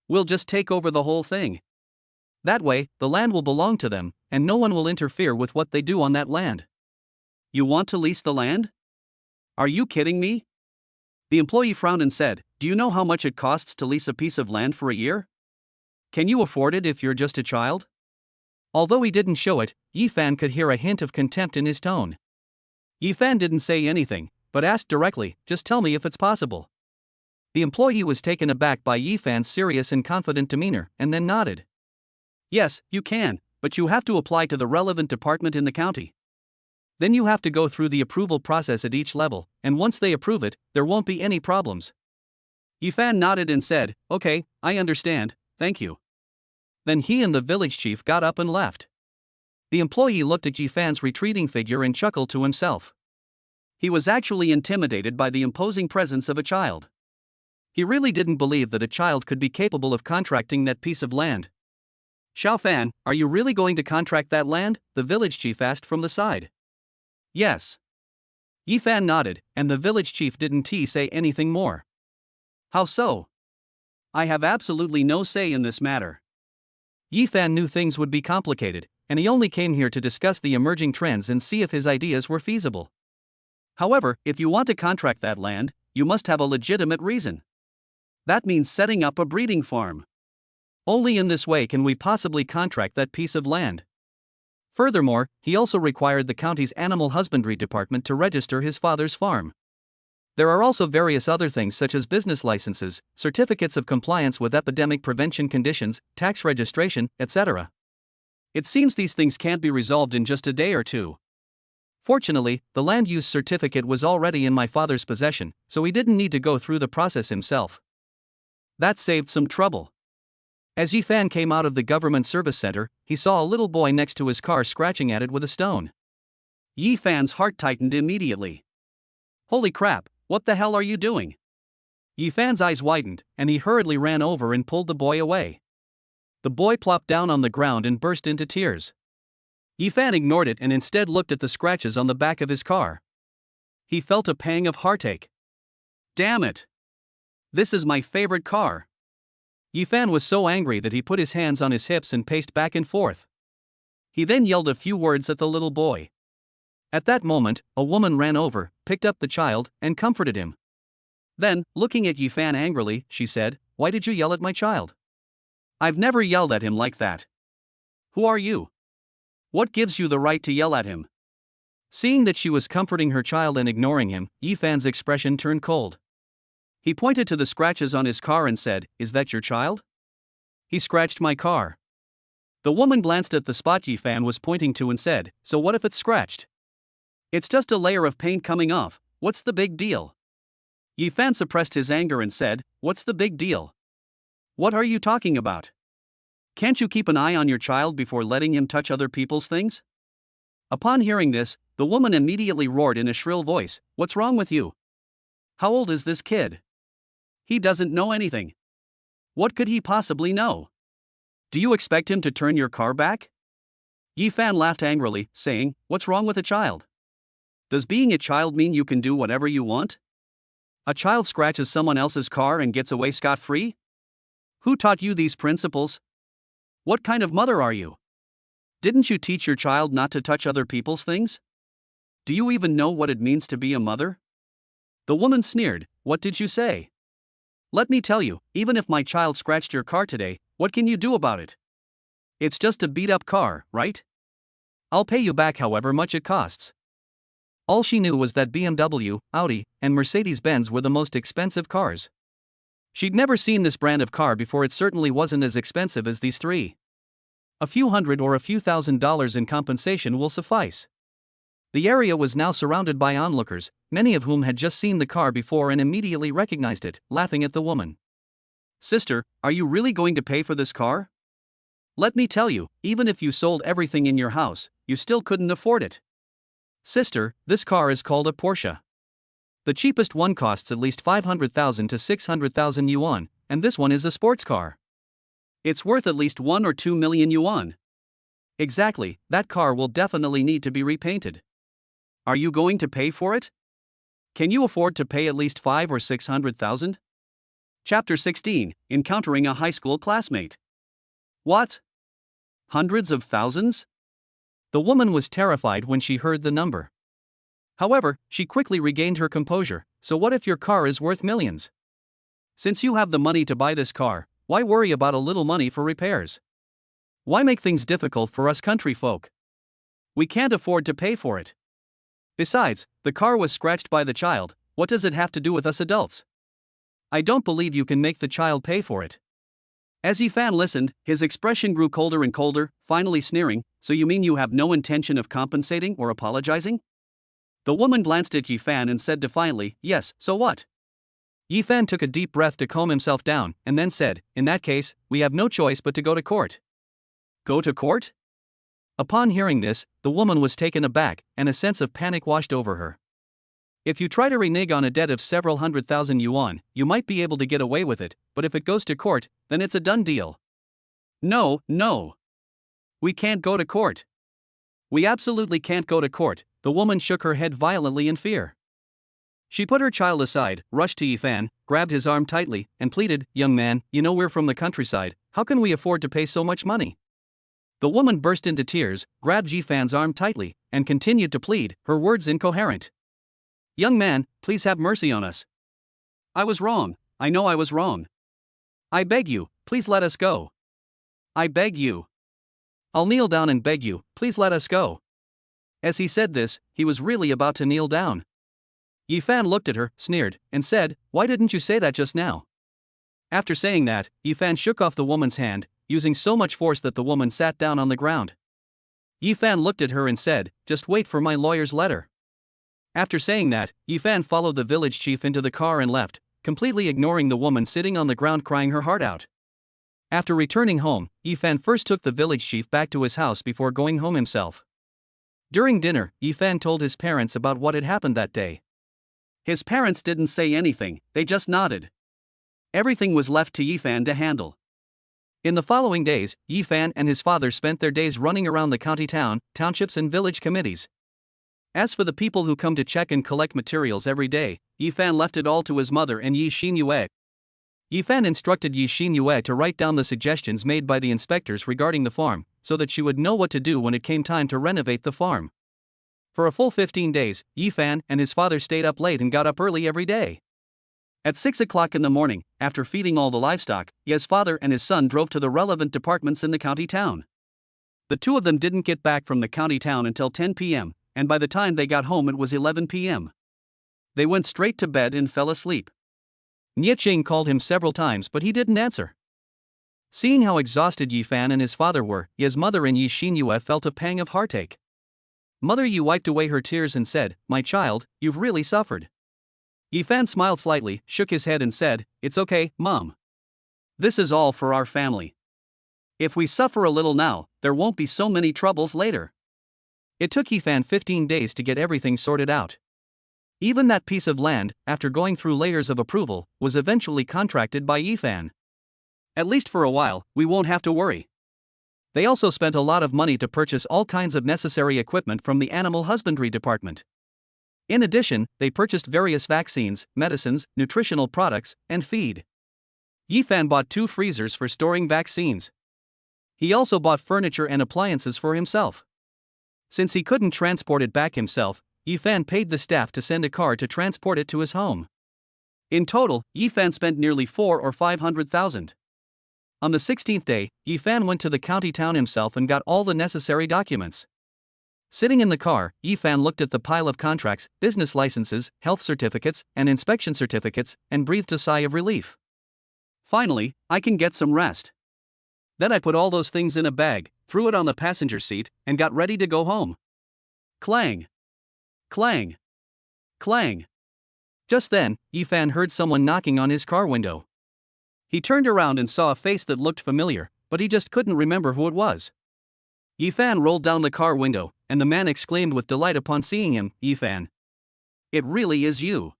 We'll just take over the whole thing. That way, the land will belong to them, and no one will interfere with what they do on that land. You want to lease the land? Are you kidding me? The employee frowned and said, Do you know how much it costs to lease a piece of land for a year? Can you afford it if you're just a child? Although he didn't show it, Yifan could hear a hint of contempt in his tone. Yifan didn't say anything, but asked directly, Just tell me if it's possible. The employee was taken aback by Yifan's serious and confident demeanor, and then nodded. Yes, you can, but you have to apply to the relevant department in the county. Then you have to go through the approval process at each level, and once they approve it, there won't be any problems. Yifan nodded and said, Okay, I understand, thank you. Then he and the village chief got up and left. The employee looked at Yifan's retreating figure and chuckled to himself. He was actually intimidated by the imposing presence of a child. He really didn't believe that a child could be capable of contracting that piece of land. Xiaofan, are you really going to contract that land? The village chief asked from the side. Yes. Yifan nodded, and the village chief didn't say anything more. How so? I have absolutely no say in this matter. Yifan knew things would be complicated, and he only came here to discuss the emerging trends and see if his ideas were feasible. However, if you want to contract that land, you must have a legitimate reason. That means setting up a breeding farm. Only in this way can we possibly contract that piece of land. Furthermore, he also required the county's animal husbandry department to register his father's farm. There are also various other things such as business licenses, certificates of compliance with epidemic prevention conditions, tax registration, etc. It seems these things can't be resolved in just a day or two. Fortunately, the land use certificate was already in my father's possession, so he didn't need to go through the process himself. That saved some trouble. As Yifan came out of the government service center, he saw a little boy next to his car scratching at it with a stone. Yifan's heart tightened immediately. Holy crap, what the hell are you doing? Yifan's eyes widened, and he hurriedly ran over and pulled the boy away. The boy plopped down on the ground and burst into tears. Yifan ignored it and instead looked at the scratches on the back of his car. He felt a pang of heartache. Damn it! This is my favorite car. Yifan was so angry that he put his hands on his hips and paced back and forth. He then yelled a few words at the little boy. At that moment, a woman ran over, picked up the child, and comforted him. Then, looking at Yifan angrily, she said, "Why did you yell at my child? I've never yelled at him like that. Who are you? What gives you the right to yell at him?" Seeing that she was comforting her child and ignoring him, Yifan's expression turned cold. He pointed to the scratches on his car and said, "Is that your child?" "He scratched my car." The woman glanced at the spot Yifan was pointing to and said, "So what if it's scratched? It's just a layer of paint coming off, what's the big deal?" Yifan suppressed his anger and said, "What's the big deal? What are you talking about? Can't you keep an eye on your child before letting him touch other people's things?" Upon hearing this, the woman immediately roared in a shrill voice, "What's wrong with you? How old is this kid? He doesn't know anything. What could he possibly know? Do you expect him to turn your car back?" Yifan laughed angrily, saying, "What's wrong with a child? Does being a child mean you can do whatever you want? A child scratches someone else's car and gets away scot-free? Who taught you these principles? What kind of mother are you? Didn't you teach your child not to touch other people's things? Do you even know what it means to be a mother?" The woman sneered, "What did you say? Let me tell you, even if my child scratched your car today, what can you do about it? It's just a beat-up car, right? I'll pay you back however much it costs." All she knew was that BMW, Audi, and Mercedes-Benz were the most expensive cars. She'd never seen this brand of car before. It certainly wasn't as expensive as these three. A few hundred or a few $1,000s in compensation will suffice. The area was now surrounded by onlookers, many of whom had just seen the car before and immediately recognized it, laughing at the woman. "Sister, are you really going to pay for this car? Let me tell you, even if you sold everything in your house, you still couldn't afford it. Sister, this car is called a Porsche. The cheapest one costs at least 500,000 to 600,000 yuan, and this one is a sports car. It's worth at least 1 or 2 million yuan. Exactly, that car will definitely need to be repainted. Are you going to pay for it? Can you afford to pay at least 5 or 600,000? Chapter 16, Encountering a High School Classmate. What? Hundreds of thousands? The woman was terrified when she heard the number. However, she quickly regained her composure. "So what if your car is worth millions? Since you have the money to buy this car, why worry about a little money for repairs? Why make things difficult for us country folk? We can't afford to pay for it. Besides, the car was scratched by the child. What does it have to do with us adults? I don't believe you can make the child pay for it." As Yifan listened, his expression grew colder and colder, finally sneering, "So you mean you have no intention of compensating or apologizing?" The woman glanced at Yifan and said defiantly, "Yes, so what?" Yifan took a deep breath to calm himself down, and then said, "In that case, we have no choice but to go to court." "Go to court?" Upon hearing this, the woman was taken aback, and a sense of panic washed over her. "If you try to renege on a debt of several 100,000 yuan, you might be able to get away with it, but if it goes to court, then it's a done deal." "No, no. We can't go to court. We absolutely can't go to court." The woman shook her head violently in fear. She put her child aside, rushed to Yifan, grabbed his arm tightly, and pleaded, "Young man, you know we're from the countryside, how can we afford to pay so much money?" The woman burst into tears, grabbed Yifan's arm tightly, and continued to plead, her words incoherent. "Young man, please have mercy on us. I was wrong, I know I was wrong. I beg you, please let us go. I beg you. I'll kneel down and beg you, please let us go." As he said this, he was really about to kneel down. Yifan looked at her, sneered, and said, "Why didn't you say that just now?" After saying that, Yifan shook off the woman's hand, using so much force that the woman sat down on the ground. Yifan looked at her and said, "Just wait for my lawyer's letter." After saying that, Yifan followed the village chief into the car and left, completely ignoring the woman sitting on the ground crying her heart out. After returning home, Yifan first took the village chief back to his house before going home himself. During dinner, Yifan told his parents about what had happened that day. His parents didn't say anything, they just nodded. Everything was left to Yifan to handle. In the following days, Yifan and his father spent their days running around the county town, townships and village committees. As for the people who come to check and collect materials every day, Yifan left it all to his mother and Yi Xinyue. Yifan instructed Yi Xinyue to write down the suggestions made by the inspectors regarding the farm, so that she would know what to do when it came time to renovate the farm. For a full 15 days, Yifan and his father stayed up late and got up early every day. At 6 o'clock in the morning, after feeding all the livestock, his father and his son drove to the relevant departments in the county town. The two of them didn't get back from the county town until 10 p.m., and by the time they got home it was 11 p.m. They went straight to bed and fell asleep. Nie Ching called him several times but he didn't answer. Seeing how exhausted Yifan and his father were, his mother and Yi Xinyue felt a pang of heartache. Mother Yi wiped away her tears and said, "My child, you've really suffered." Yifan smiled slightly, shook his head and said, "It's okay, Mom. This is all for our family. If we suffer a little now, there won't be so many troubles later." It took Yifan 15 days to get everything sorted out. Even that piece of land, after going through layers of approval, was eventually contracted by Yifan. At least for a while, we won't have to worry. They also spent a lot of money to purchase all kinds of necessary equipment from the animal husbandry department. In addition, they purchased various vaccines, medicines, nutritional products, and feed. Yifan bought 2 freezers for storing vaccines. He also bought furniture and appliances for himself. Since he couldn't transport it back himself, Yifan paid the staff to send a car to transport it to his home. In total, Yifan spent nearly 400,000 or 500,000. On the 16th day, Yifan went to the county town himself and got all the necessary documents. Sitting in the car, Yifan looked at the pile of contracts, business licenses, health certificates, and inspection certificates, and breathed a sigh of relief. Finally, I can get some rest. Then I put all those things in a bag, threw it on the passenger seat, and got ready to go home. Clang! Clang! Clang! Just then, Yifan heard someone knocking on his car window. He turned around and saw a face that looked familiar, but he just couldn't remember who it was. Yifan rolled down the car window, and the man exclaimed with delight upon seeing him, "Yifan! It really is you.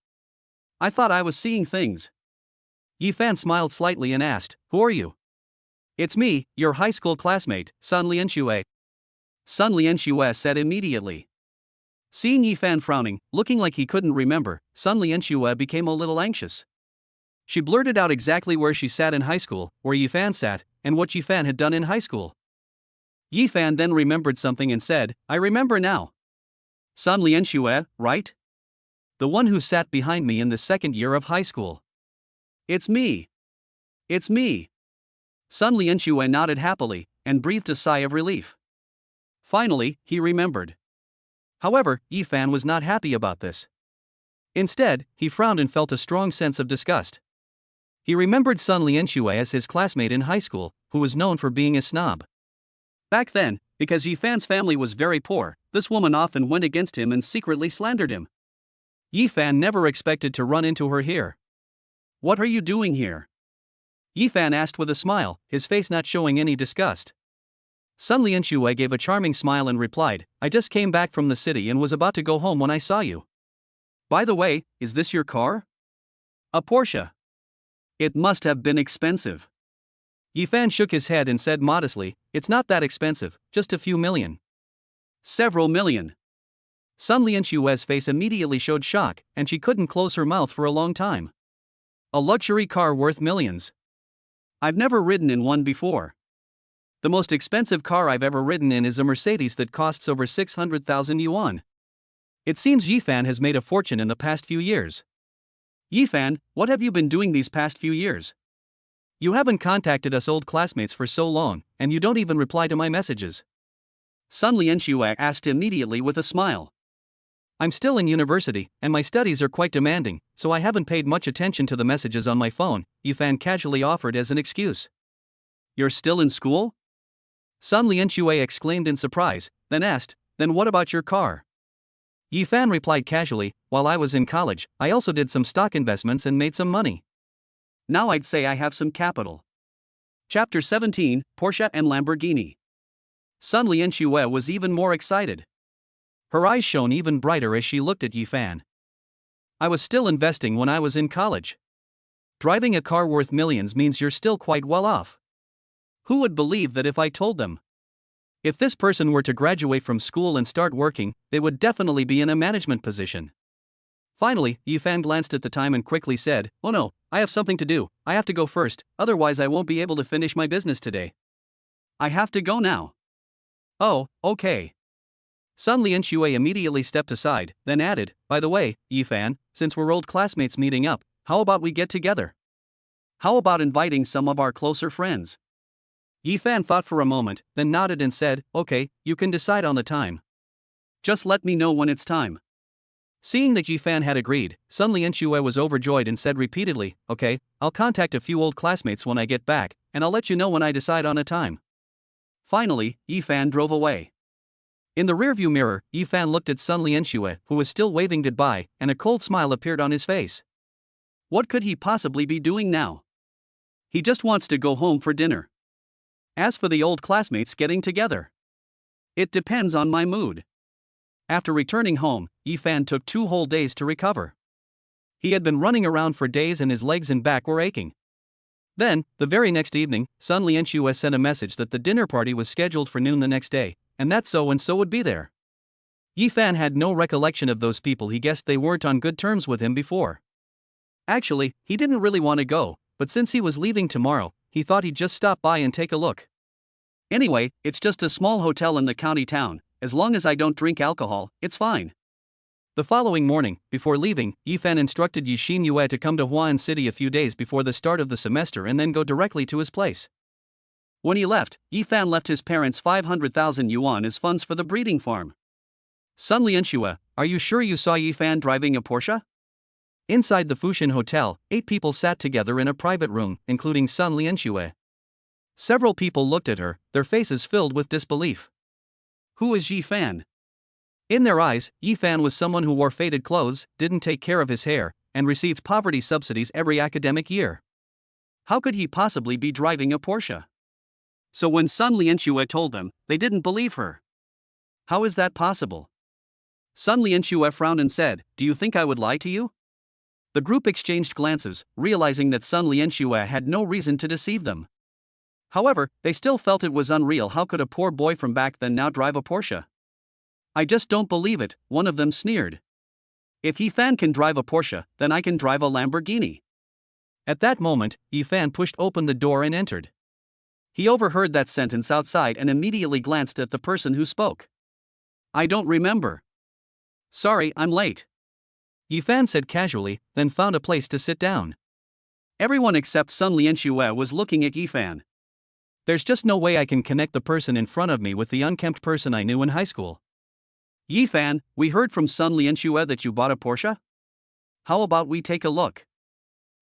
I thought I was seeing things." Yifan smiled slightly and asked, "Who are you?" "It's me, your high school classmate, Sun Lianxue." Sun Lianxue said immediately. Seeing Yifan frowning, looking like he couldn't remember, Sun Lianxue became a little anxious. She blurted out exactly where she sat in high school, where Yifan sat, and what Yifan had done in high school. Yifan then remembered something and said, "I remember now. Sun Lianxue, right? The one who sat behind me in the second year of high school. It's me. It's me." Sun Lianxue nodded happily, and breathed a sigh of relief. Finally, he remembered. However, Yifan was not happy about this. Instead, he frowned and felt a strong sense of disgust. He remembered Sun Lianxue as his classmate in high school, who was known for being a snob. Back then, because Yifan's family was very poor, this woman often went against him and secretly slandered him. Yifan never expected to run into her here. "What are you doing here?" Yifan asked with a smile, his face not showing any disgust. Sun Lianxue gave a charming smile and replied, "I just came back from the city and was about to go home when I saw you. By the way, is this your car?" "A Porsche." "It must have been expensive." Yifan shook his head and said modestly, "It's not that expensive, just a few million." "Several million." Sun Lianxue's face immediately showed shock, and she couldn't close her mouth for a long time. "A luxury car worth millions? I've never ridden in one before. The most expensive car I've ever ridden in is a Mercedes that costs over 600,000 yuan. It seems Yifan has made a fortune in the past few years." "Yifan, what have you been doing these past few years? You haven't contacted us old classmates for so long, and you don't even reply to my messages." Sun Lianxue asked immediately with a smile. "I'm still in university, and my studies are quite demanding, so I haven't paid much attention to the messages on my phone," Yifan casually offered as an excuse. "You're still in school?" Sun Lianxue exclaimed in surprise, then asked, "Then what about your car?" Yifan replied casually, "While I was in college, I also did some stock investments and made some money. Now I'd say I have some capital." Chapter 17, Porsche and Lamborghini. Sun Lianxue was even more excited. Her eyes shone even brighter as she looked at Yifan. "I was still investing when I was in college. Driving a car worth millions means you're still quite well off. Who would believe that if I told them? If this person were to graduate from school and start working, they would definitely be in a management position." Finally, Yifan glanced at the time and quickly said, "Oh no, I have something to do, I have to go first, otherwise I won't be able to finish my business today. I have to go now." "Oh, okay." Sun Lianxue immediately stepped aside, then added, "By the way, Yifan, since we're old classmates meeting up, how about we get together? How about inviting some of our closer friends?" Yifan thought for a moment, then nodded and said, "Okay, you can decide on the time. Just let me know when it's time." Seeing that Yifan had agreed, Sun Lianxue was overjoyed and said repeatedly, "Okay, I'll contact a few old classmates when I get back, and I'll let you know when I decide on a time." Finally, Yifan drove away. In the rearview mirror, Yifan looked at Sun Lianxue, who was still waving goodbye, and a cold smile appeared on his face. What could he possibly be doing now? He just wants to go home for dinner. As for the old classmates getting together, it depends on my mood. After returning home, Yifan took 2 whole days to recover. He had been running around for days and his legs and back were aching. Then, the very next evening, Sun Lianxue sent a message that the dinner party was scheduled for noon the next day, and that so-and-so would be there. Yifan had no recollection of those people. He guessed they weren't on good terms with him before. Actually, he didn't really want to go, but since he was leaving tomorrow, he thought he'd just stop by and take a look. Anyway, it's just a small hotel in the county town. As long as I don't drink alcohol, it's fine. The following morning, before leaving, Yifan instructed Yixin Yue to come to Huan City a few days before the start of the semester and then go directly to his place. When he left, Yifan left his parents 500,000 yuan as funds for the breeding farm. Sun Lianxue, are you sure you saw Yifan driving a Porsche? Inside the Fushin Hotel, 8 people sat together in a private room, including Sun Lianxue. Several people looked at her, their faces filled with disbelief. Who is Yifan? In their eyes, Yifan was someone who wore faded clothes, didn't take care of his hair, and received poverty subsidies every academic year. How could he possibly be driving a Porsche? So when Sun Lianxue told them, they didn't believe her. How is that possible? Sun Lianxue frowned and said, "Do you think I would lie to you?" The group exchanged glances, realizing that Sun Lianxue had no reason to deceive them. However, they still felt it was unreal. How could a poor boy from back then now drive a Porsche? "I just don't believe it," one of them sneered. "If Yifan can drive a Porsche, then I can drive a Lamborghini." At that moment, Yifan pushed open the door and entered. He overheard that sentence outside and immediately glanced at the person who spoke. "I don't remember. Sorry, I'm late," Yifan said casually, then found a place to sit down. Everyone except Sun Lianxue was looking at Yifan. There's just no way I can connect the person in front of me with the unkempt person I knew in high school. "Yifan, we heard from Sun Lianxue that you bought a Porsche. How about we take a look?"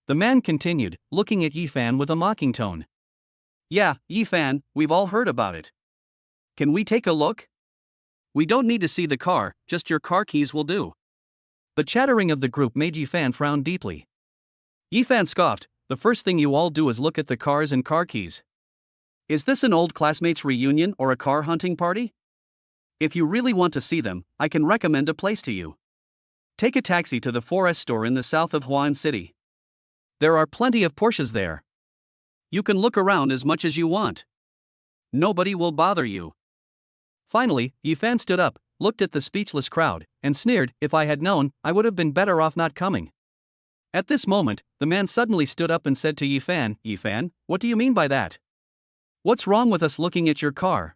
The man continued, looking at Yifan with a mocking tone. "Yeah, Yifan, we've all heard about it. Can we take a look? We don't need to see the car, just your car keys will do." The chattering of the group made Yifan frown deeply. Yifan scoffed, "The first thing you all do is look at the cars and car keys. Is this an old classmates reunion or a car hunting party? If you really want to see them, I can recommend a place to you. Take a taxi to the 4S store in the south of Huan City. There are plenty of Porsches there. You can look around as much as you want. Nobody will bother you." Finally, Yifan stood up, looked at the speechless crowd, and sneered, "If I had known, I would have been better off not coming." At this moment, the man suddenly stood up and said to Yifan, "Yifan, what do you mean by that? What's wrong with us looking at your car?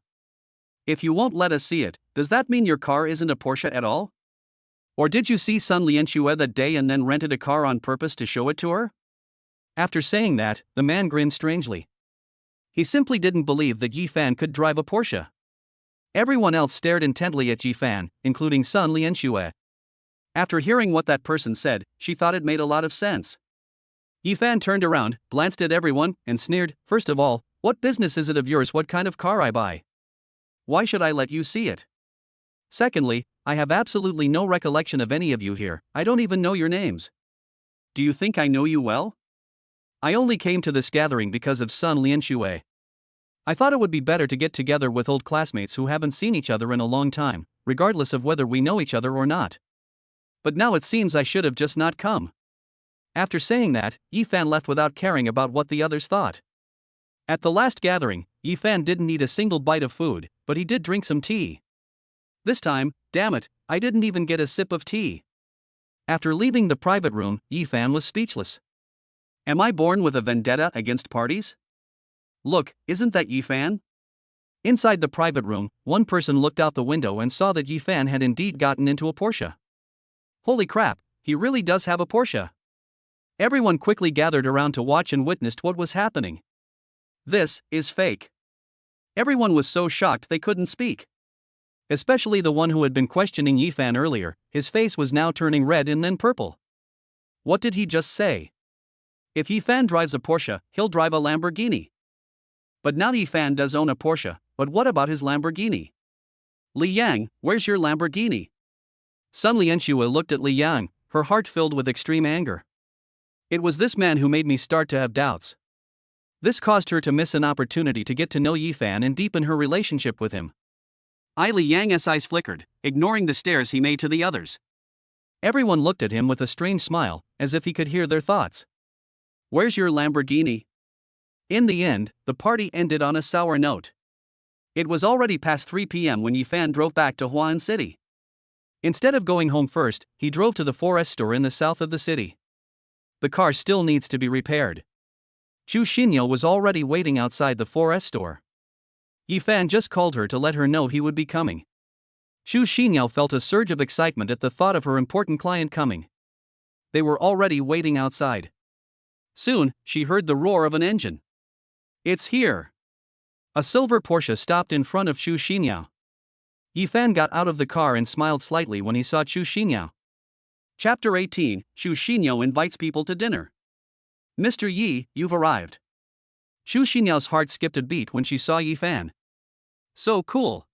If you won't let us see it, does that mean your car isn't a Porsche at all? Or did you see Sun Lianxue that day and then rented a car on purpose to show it to her?" After saying that, the man grinned strangely. He simply didn't believe that Yifan could drive a Porsche. Everyone else stared intently at Yifan, including Sun Lianxue. After hearing what that person said, she thought it made a lot of sense. Yifan turned around, glanced at everyone, and sneered, "First of all, what business is it of yours what kind of car I buy? Why should I let you see it?" Secondly, I have absolutely no recollection of any of you here, I don't even know your names. Do you think I know you well? I only came to this gathering because of Sun Lianshui. I thought it would be better to get together with old classmates who haven't seen each other in a long time, regardless of whether we know each other or not. But now it seems I should have just not come. After saying that, Yifan left without caring about what the others thought. At the last gathering, Yifan didn't eat a single bite of food, but he did drink some tea. This time, damn it, I didn't even get a sip of tea. After leaving the private room, Yifan was speechless. Am I born with a vendetta against parties? Look, isn't that Yifan? Inside the private room, one person looked out the window and saw that Yifan had indeed gotten into a Porsche. Holy crap, he really does have a Porsche. Everyone quickly gathered around to watch and witnessed what was happening. This is fake. Everyone was so shocked they couldn't speak. Especially the one who had been questioning Yifan earlier, his face was now turning red and then purple. What did he just say? If Yifan drives a Porsche, he'll drive a Lamborghini. But now Yifan does own a Porsche, but what about his Lamborghini? Li Yang, where's your Lamborghini? Sun Lianshua looked at Li Yang, her heart filled with extreme anger. It was this man who made me start to have doubts. This caused her to miss an opportunity to get to know Yifan and deepen her relationship with him. Li Yang's eyes flickered, ignoring the stares he made to the others. Everyone looked at him with a strange smile, as if he could hear their thoughts. Where's your Lamborghini? In the end, the party ended on a sour note. It was already past 3 p.m. when Yifan drove back to Huan City. Instead of going home first, he drove to the forest store in the south of the city. The car still needs to be repaired. Chu Xinyo was already waiting outside the forest store. Yifan just called her to let her know he would be coming. Chu Xinyo felt a surge of excitement at the thought of her important client coming. They were already waiting outside. Soon, she heard the roar of an engine. It's here. A silver Porsche stopped in front of Chu Xinyo. Yifan got out of the car and smiled slightly when he saw Chu Xinyo. Chapter 18, Chu Xinyo invites people to dinner. Mr. Yi, you've arrived. Chu Xinyo's heart skipped a beat when she saw Yifan. So cool.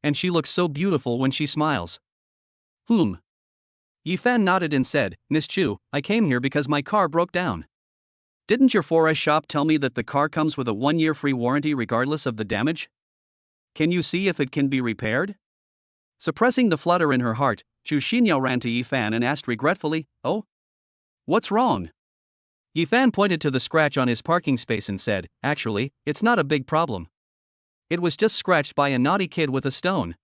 And she looks so beautiful when she smiles. Yifan nodded and said, Miss Chu, I came here because my car broke down. Didn't your forest shop tell me that the car comes with a 1-year free warranty regardless of the damage? Can you see if it can be repaired? Suppressing the flutter in her heart, Chu Xinyo ran to Yifan and asked regretfully, Oh? What's wrong? Yifan pointed to the scratch on his parking space and said, Actually, it's not a big problem. It was just scratched by a naughty kid with a stone.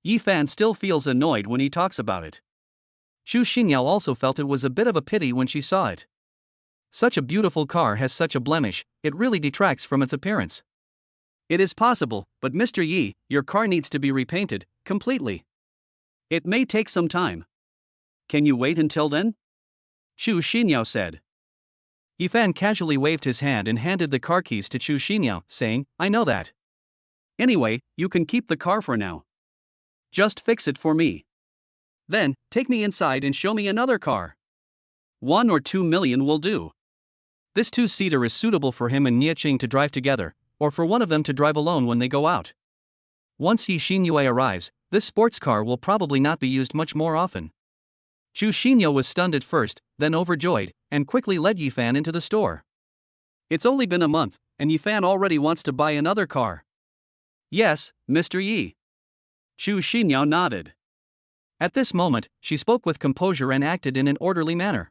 Yifan still feels annoyed when he talks about it. Chu Xinyo also felt it was a bit of a pity when she saw it. Such a beautiful car has such a blemish, it really detracts from its appearance. It is possible, but Mr. Yi, your car needs to be repainted, completely. It may take some time. Can you wait until then? Chu Xinyo said. Yifan casually waved his hand and handed the car keys to Chu Xinyo, saying, I know that. Anyway, you can keep the car for now. Just fix it for me. Then, take me inside and show me another car. 1 or 2 million will do. This 2-seater is suitable for him and Nieching to drive together, or for one of them to drive alone when they go out. Once Yi Xinyue arrives, this sports car will probably not be used much more often. Chu Xinyo was stunned at first, then overjoyed, and quickly led Yifan into the store. It's only been a month, and Yifan already wants to buy another car. Yes, Mr. Yi. Chu Xinyo nodded. At this moment, she spoke with composure and acted in an orderly manner.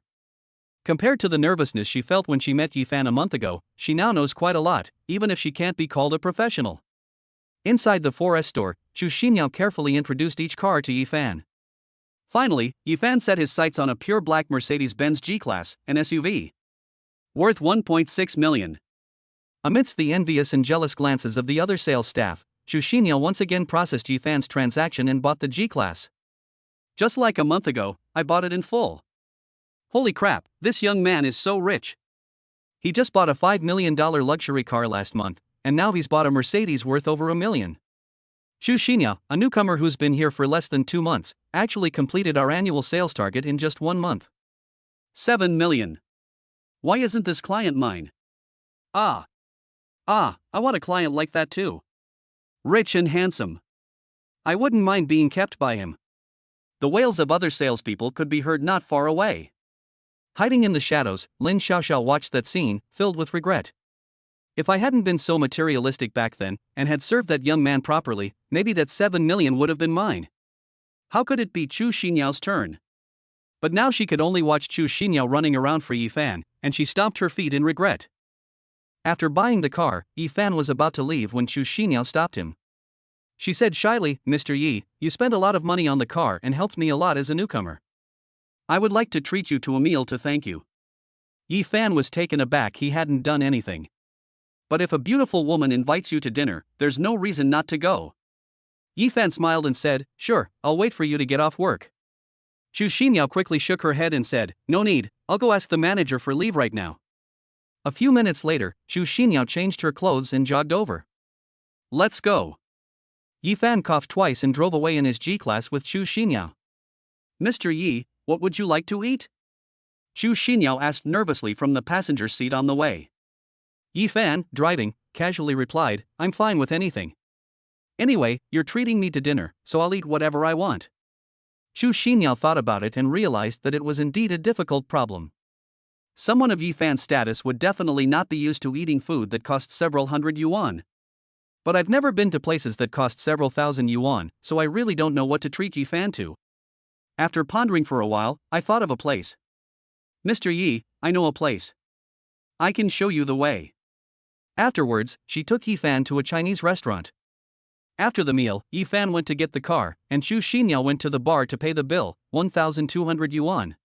Compared to the nervousness she felt when she met Yifan a month ago, she now knows quite a lot, even if she can't be called a professional. Inside the forest store, Chu Xinyo carefully introduced each car to Yifan. Finally, Yifan set his sights on a pure black Mercedes-Benz G-Class, an SUV. Worth 1.6 million. Amidst the envious and jealous glances of the other sales staff, Chu Xinyo once again processed Yifan's transaction and bought the G-Class. Just like a month ago, I bought it in full. Holy crap, this young man is so rich. He just bought a $5 million luxury car last month, and now he's bought a Mercedes worth over $1 million. Chu Xinyo, a newcomer who's been here for less than 2 months, actually completed our annual sales target in just 1 month. 7 million. Why isn't this client mine? I want a client like that too. Rich and handsome. I wouldn't mind being kept by him. The wails of other salespeople could be heard not far away. Hiding in the shadows, Lin Xiaoxiao watched that scene, filled with regret. If I hadn't been so materialistic back then, and had served that young man properly, maybe that 7 million would have been mine. How could it be Chu Xinyao's turn? But now she could only watch Chu Xinyao running around for Yi Fan, and she stomped her feet in regret. After buying the car, Yi Fan was about to leave when Chu Xinyao stopped him. She said shyly, "Mr. Yi, you spent a lot of money on the car and helped me a lot as a newcomer. I would like to treat you to a meal to thank you." Yi Fan was taken aback. He hadn't done anything. But if a beautiful woman invites you to dinner, there's no reason not to go. Yi Fan smiled and said, "Sure, I'll wait for you to get off work." Chu Xinyao quickly shook her head and said, "No need, I'll go ask the manager for leave right now." A few minutes later, Chu Xinyao changed her clothes and jogged over. "Let's go." Yi Fan coughed twice and drove away in his G-Class with Chu Xinyao. "Mr. Yi, what would you like to eat?" Chu Xinyao asked nervously from the passenger seat on the way. Yi Fan, driving, casually replied, "I'm fine with anything. Anyway, you're treating me to dinner, so I'll eat whatever I want." Chu Xinyao thought about it and realized that it was indeed a difficult problem. Someone of Yi Fan's status would definitely not be used to eating food that cost several hundred yuan. But I've never been to places that cost several thousand yuan, so I really don't know what to treat Yi Fan to. After pondering for a while, I thought of a place. "Mr. Yi, I know a place. I can show you the way." Afterwards, she took Yi Fan to a Chinese restaurant. After the meal, Yi Fan went to get the car, and Chu Xinyao went to the bar to pay the bill, 1,200 yuan.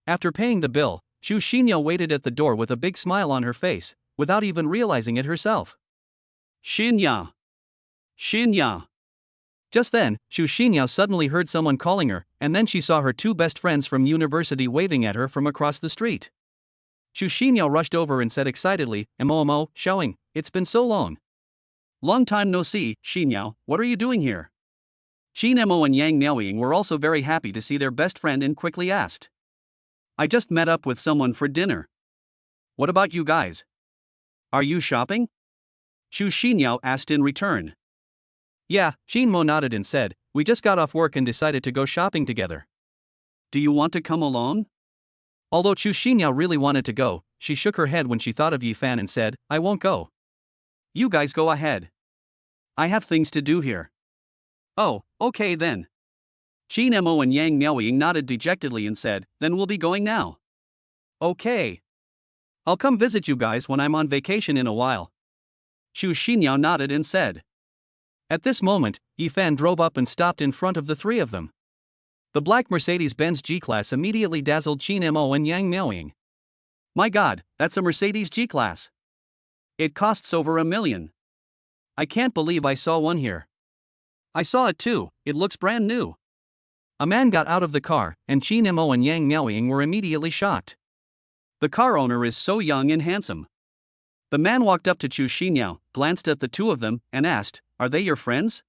After paying the bill, Chu Xinyao waited at the door with a big smile on her face, without even realizing it herself. "Xinyao! Xinyao!" Just then, Chu Xinyao suddenly heard someone calling her, and then she saw her two best friends from university waving at her from across the street. Chu Xinyao rushed over and said excitedly, "Mo, showing, it's been so long." "Long time no see, Xinyao, what are you doing here?" Xin Mo and Yang Miaoying were also very happy to see their best friend and quickly asked. "I just met up with someone for dinner. What about you guys? Are you shopping?" Chu Xinyao asked in return. "Yeah," Xin Mo nodded and said, "we just got off work and decided to go shopping together. Do you want to come along?" Although Chu Xinyao really wanted to go, she shook her head when she thought of Yi Fan and said, "I won't go. You guys go ahead. I have things to do here." "Oh, okay then." Xin Mo and Yang Miaoying nodded dejectedly and said, "Then we'll be going now." "Okay. I'll come visit you guys when I'm on vacation in a while." Chu Xinyao nodded and said. At this moment, Yi Fan drove up and stopped in front of the three of them. The black Mercedes-Benz G-Class immediately dazzled Xin Mo and Yang Miaoying. "My God, that's a Mercedes G-Class. It costs over $1 million. I can't believe I saw one here." "I saw it too, it looks brand new." A man got out of the car, and Xin Mo and Yang Miaoying were immediately shocked. "The car owner is so young and handsome." The man walked up to Chu Xinyao, glanced at the two of them, and asked, "Are they your friends?"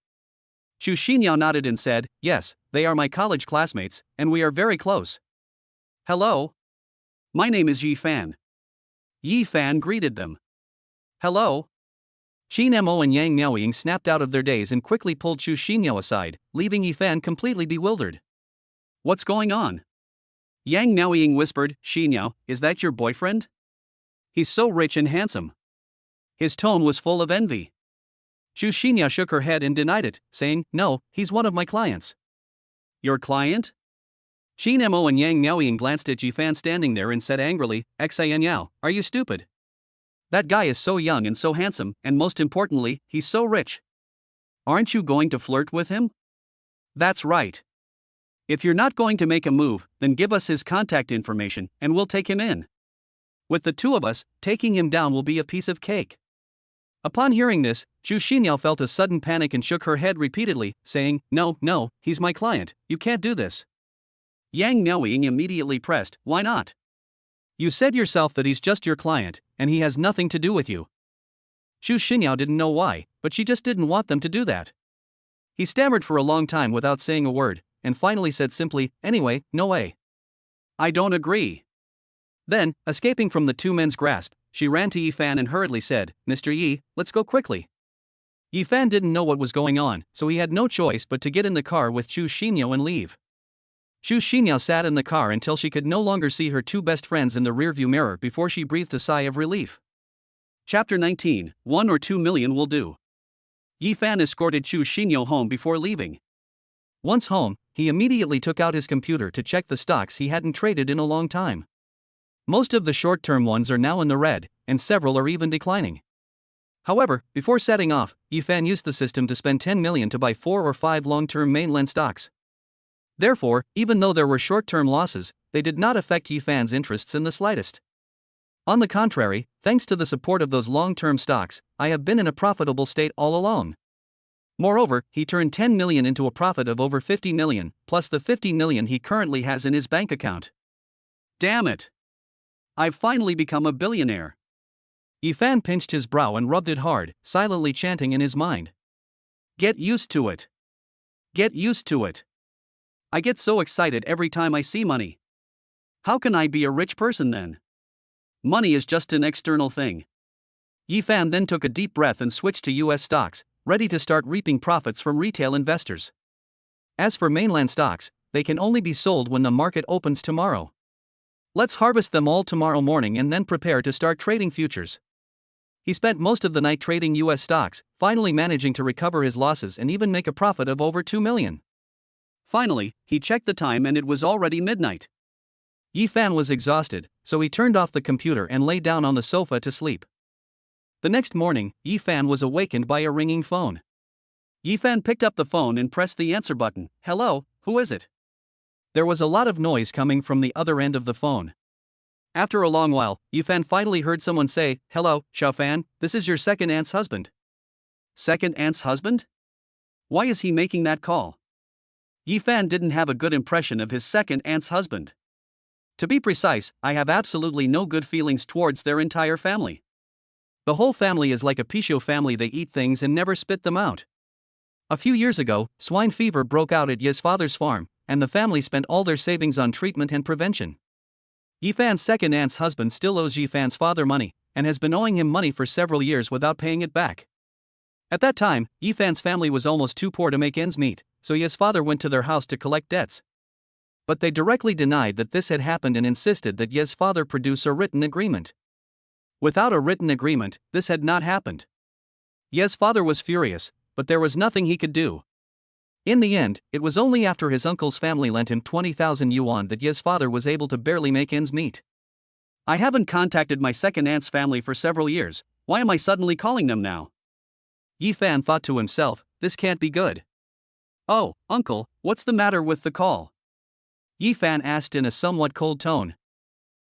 Chu Xinyao nodded and said, "Yes, they are my college classmates, and we are very close." "Hello. My name is Yi Fan." Yi Fan greeted them. "Hello." Xin Mo and Yang Miaoying snapped out of their daze and quickly pulled Chu Xinyao aside, leaving Yi Fan completely bewildered. "What's going on?" Yang Miaoying whispered, "Xinyao, is that your boyfriend? He's so rich and handsome." His tone was full of envy. Chu Xinyao shook her head and denied it, saying, "No, he's one of my clients." "Your client?" Xin Mo and Yang Miaoying glanced at Yi Fan standing there and said angrily, "Xianyao, are you stupid? That guy is so young and so handsome, and most importantly, he's so rich. Aren't you going to flirt with him?" "That's right. If you're not going to make a move, then give us his contact information, and we'll take him in. With the two of us, taking him down will be a piece of cake." Upon hearing this, Chu Xinyao felt a sudden panic and shook her head repeatedly, saying, No, he's my client, you can't do this." Yang Miaoying immediately pressed, "Why not? You said yourself that he's just your client, and he has nothing to do with you." Chu Xinyao didn't know why, but she just didn't want them to do that. He stammered for a long time without saying a word, and finally said simply, "Anyway, no way. I don't agree." Then, escaping from the two men's grasp, she ran to Yi Fan and hurriedly said, "Mr. Yi, let's go quickly. Yifan didn't know what was going on, so he had no choice but to get in the car with Chu Xinyo and leave. Chu Xinyo sat in the car until she could no longer see her two best friends in the rearview mirror before she breathed a sigh of relief. Chapter 19, 1 or 2 million will do. Yifan escorted Chu Xinyo home before leaving. Once home, he immediately took out his computer to check the stocks he hadn't traded in a long time. Most of the short-term ones are now in the red, and several are even declining. However, before setting off, Yifan used the system to spend 10 million to buy 4 or 5 long-term mainland stocks. Therefore, even though there were short-term losses, they did not affect Yifan's interests in the slightest. On the contrary, thanks to the support of those long-term stocks, I have been in a profitable state all along. Moreover, he turned 10 million into a profit of over 50 million, plus the 50 million he currently has in his bank account. Damn it! I've finally become a billionaire. Yifan pinched his brow and rubbed it hard, silently chanting in his mind. Get used to it. Get used to it. I get so excited every time I see money. How can I be a rich person then? Money is just an external thing. Yifan then took a deep breath and switched to US stocks, ready to start reaping profits from retail investors. As for mainland stocks, they can only be sold when the market opens tomorrow. Let's harvest them all tomorrow morning and then prepare to start trading futures. He spent most of the night trading US stocks, finally managing to recover his losses and even make a profit of over 2 million. Finally, he checked the time and it was already midnight. Yifan was exhausted, so he turned off the computer and lay down on the sofa to sleep. The next morning, Yifan was awakened by a ringing phone. Yifan picked up the phone and pressed the answer button. Hello, who is it? There was a lot of noise coming from the other end of the phone. After a long while, Yifan finally heard someone say, Hello, Xiaofan, this is your second aunt's husband. Second aunt's husband? Why is he making that call? Yifan didn't have a good impression of his second aunt's husband. To be precise, I have absolutely no good feelings towards their entire family. The whole family is like a Pichot family, they eat things and never spit them out. A few years ago, swine fever broke out at Ye's father's farm, and the family spent all their savings on treatment and prevention. Yifan's second aunt's husband still owes Yifan's father money, and has been owing him money for several years without paying it back. At that time, Yifan's family was almost too poor to make ends meet, so Ye's father went to their house to collect debts. But they directly denied that this had happened and insisted that Ye's father produce a written agreement. Without a written agreement, this had not happened. Ye's father was furious, but there was nothing he could do. In the end, it was only after his uncle's family lent him 20,000 yuan that Ye's father was able to barely make ends meet. I haven't contacted my second aunt's family for several years, why am I suddenly calling them now? Yifan thought to himself, this can't be good. Oh, uncle, what's the matter with the call? Yifan asked in a somewhat cold tone.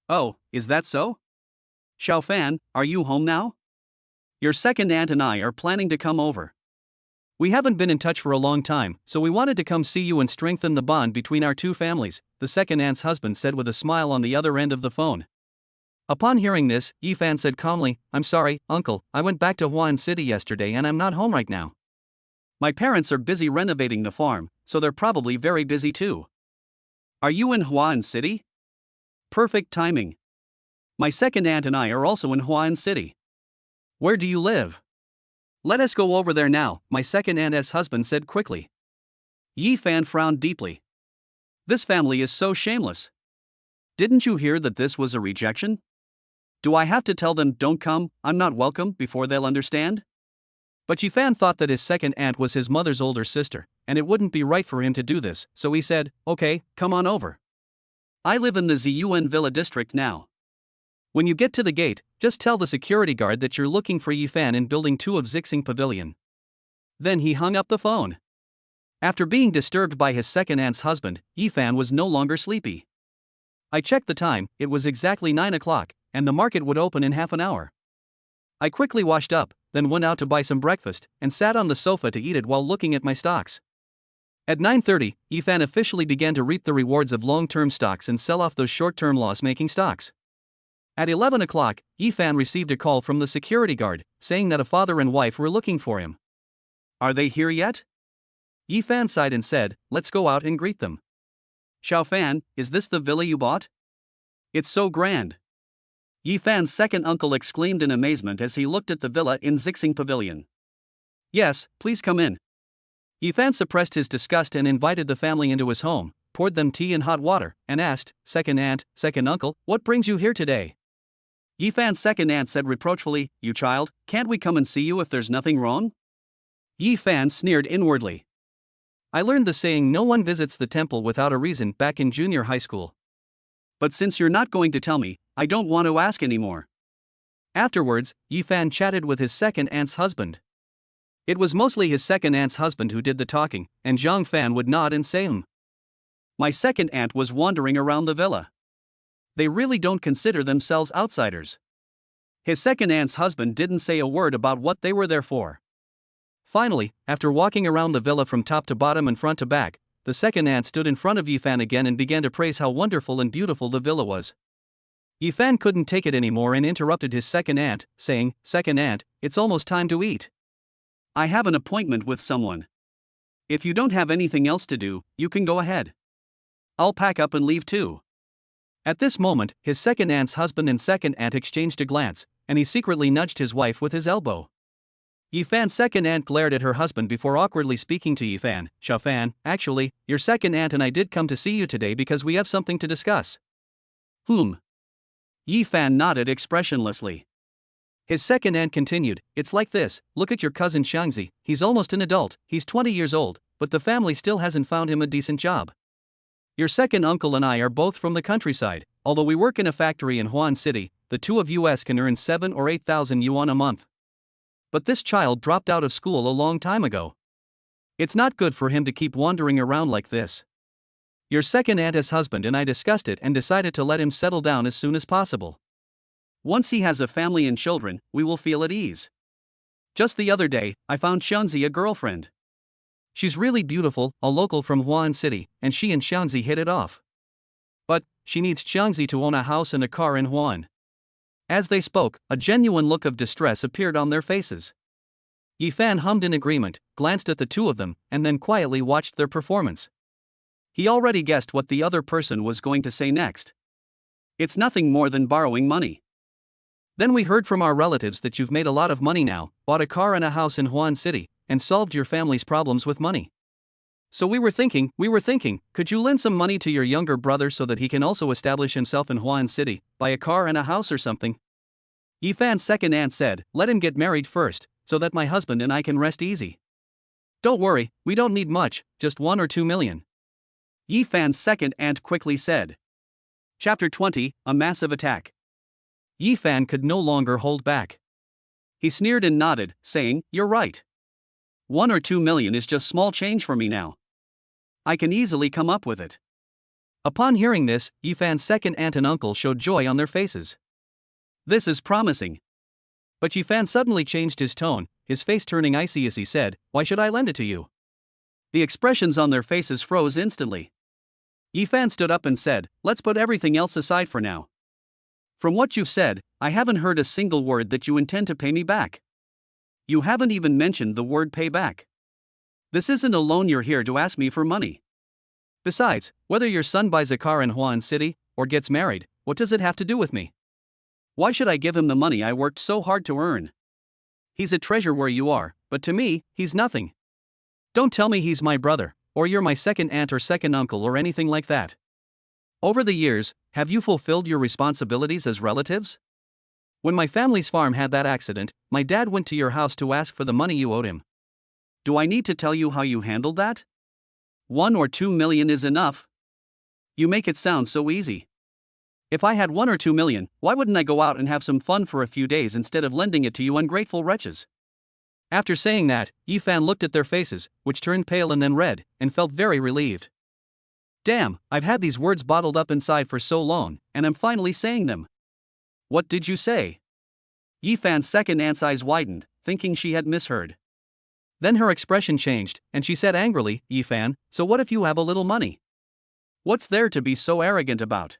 Oh, is that so? Xiaofan, are you home now? Your second aunt and I are planning to come over. We haven't been in touch for a long time, so we wanted to come see you and strengthen the bond between our two families, the second aunt's husband said with a smile on the other end of the phone. Upon hearing this, Yifan said calmly, I'm sorry, uncle, I went back to Huan City yesterday and I'm not home right now. My parents are busy renovating the farm, so they're probably very busy too. Are you in Huan City? Perfect timing. My second aunt and I are also in Huan City. Where do you live? Let us go over there now, my second aunt's husband said quickly. Yifan frowned deeply. This family is so shameless. Didn't you hear that this was a rejection? Do I have to tell them don't come, I'm not welcome, before they'll understand? But Yifan thought that his second aunt was his mother's older sister, and it wouldn't be right for him to do this, so he said, okay, come on over. I live in the Ziyuan Villa district now. When you get to the gate, just tell the security guard that you're looking for Yifan in building 2 of Zixing Pavilion. Then he hung up the phone. After being disturbed by his second aunt's husband, Yifan was no longer sleepy. I checked the time, it was exactly 9 o'clock, and the market would open in half an hour. I quickly washed up, then went out to buy some breakfast, and sat on the sofa to eat it while looking at my stocks. At 9:30, Yifan officially began to reap the rewards of long-term stocks and sell off those short-term loss-making stocks. At 11 o'clock, Yifan received a call from the security guard, saying that a father and wife were looking for him. Are they here yet? Yifan sighed and said, let's go out and greet them. Xiaofan, is this the villa you bought? It's so grand. Yifan's second uncle exclaimed in amazement as he looked at the villa in Zixing Pavilion. Yes, please come in. Yifan suppressed his disgust and invited the family into his home, poured them tea and hot water, and asked, "Second aunt, second uncle, what brings you here today?" Yifan's second aunt said reproachfully, "You child, can't we come and see you if there's nothing wrong?" Yifan sneered inwardly. I learned the saying "no one visits the temple without a reason" back in junior high school. But since you're not going to tell me, I don't want to ask anymore. Afterwards, Yifan chatted with his second aunt's husband. It was mostly his second aunt's husband who did the talking, and Zhang Fan would nod and say My second aunt was wandering around the villa. They really don't consider themselves outsiders. His second aunt's husband didn't say a word about what they were there for. Finally, after walking around the villa from top to bottom and front to back, the second aunt stood in front of Yifan again and began to praise how wonderful and beautiful the villa was. Yifan couldn't take it anymore and interrupted his second aunt, saying, "Second aunt, it's almost time to eat. I have an appointment with someone. If you don't have anything else to do, you can go ahead. I'll pack up and leave too." At this moment, his second aunt's husband and second aunt exchanged a glance, and he secretly nudged his wife with his elbow. Yifan's second aunt glared at her husband before awkwardly speaking to Yifan. "Xiaofan, actually, your second aunt and I did come to see you today because we have something to discuss." Yifan nodded expressionlessly. His second aunt continued, "It's like this, look at your cousin Xiangzi, he's almost an adult, he's 20 years old, but the family still hasn't found him a decent job. Your second uncle and I are both from the countryside, although we work in a factory in Huan City, the two of us can earn 7 or 8,000 yuan a month. But this child dropped out of school a long time ago. It's not good for him to keep wandering around like this. Your second aunt's husband and I discussed it and decided to let him settle down as soon as possible. Once he has a family and children, we will feel at ease. Just the other day, I found Xiangzi a girlfriend. She's really beautiful, a local from Huan City, and she and Xiangzi hit it off. But she needs Xiangzi to own a house and a car in Huan." As they spoke, a genuine look of distress appeared on their faces. Yifan hummed in agreement, glanced at the two of them, and then quietly watched their performance. He already guessed what the other person was going to say next. "It's nothing more than borrowing money. Then we heard from our relatives that you've made a lot of money now, bought a car and a house in Huan City, and solved your family's problems with money. So we were thinking, could you lend some money to your younger brother so that he can also establish himself in Huan City, buy a car and a house or something?" Yifan's second aunt said, "Let him get married first, so that my husband and I can rest easy. Don't worry, we don't need much, just 1 or 2 million. Yifan's second aunt quickly said. Chapter 20, A Massive Attack. Yifan could no longer hold back. He sneered and nodded, saying, "You're right. 1 or 2 million is just small change for me now. I can easily come up with it." Upon hearing this, Yifan's second aunt and uncle showed joy on their faces. This is promising. But Yifan suddenly changed his tone, his face turning icy as he said, "Why should I lend it to you?" The expressions on their faces froze instantly. Yifan stood up and said, "Let's put everything else aside for now. From what you've said, I haven't heard a single word that you intend to pay me back. You haven't even mentioned the word pay back. This isn't a loan, you're here to ask me for money. Besides, whether your son buys a car in Huan City, or gets married, what does it have to do with me? Why should I give him the money I worked so hard to earn? He's a treasure where you are, but to me, he's nothing. Don't tell me he's my brother, or you're my second aunt or second uncle or anything like that. Over the years, have you fulfilled your responsibilities as relatives? When my family's farm had that accident, my dad went to your house to ask for the money you owed him. Do I need to tell you how you handled that? 1 or 2 million is enough. You make it sound so easy. If I had 1 or 2 million, why wouldn't I go out and have some fun for a few days instead of lending it to you ungrateful wretches?" After saying that, Yifan looked at their faces, which turned pale and then red, and felt very relieved. Damn, I've had these words bottled up inside for so long, and I'm finally saying them. What did you say? Yifan's second aunt's eyes widened, thinking she had misheard. Then her expression changed, and she said angrily, "Yifan, so what if you have a little money? What's there to be so arrogant about?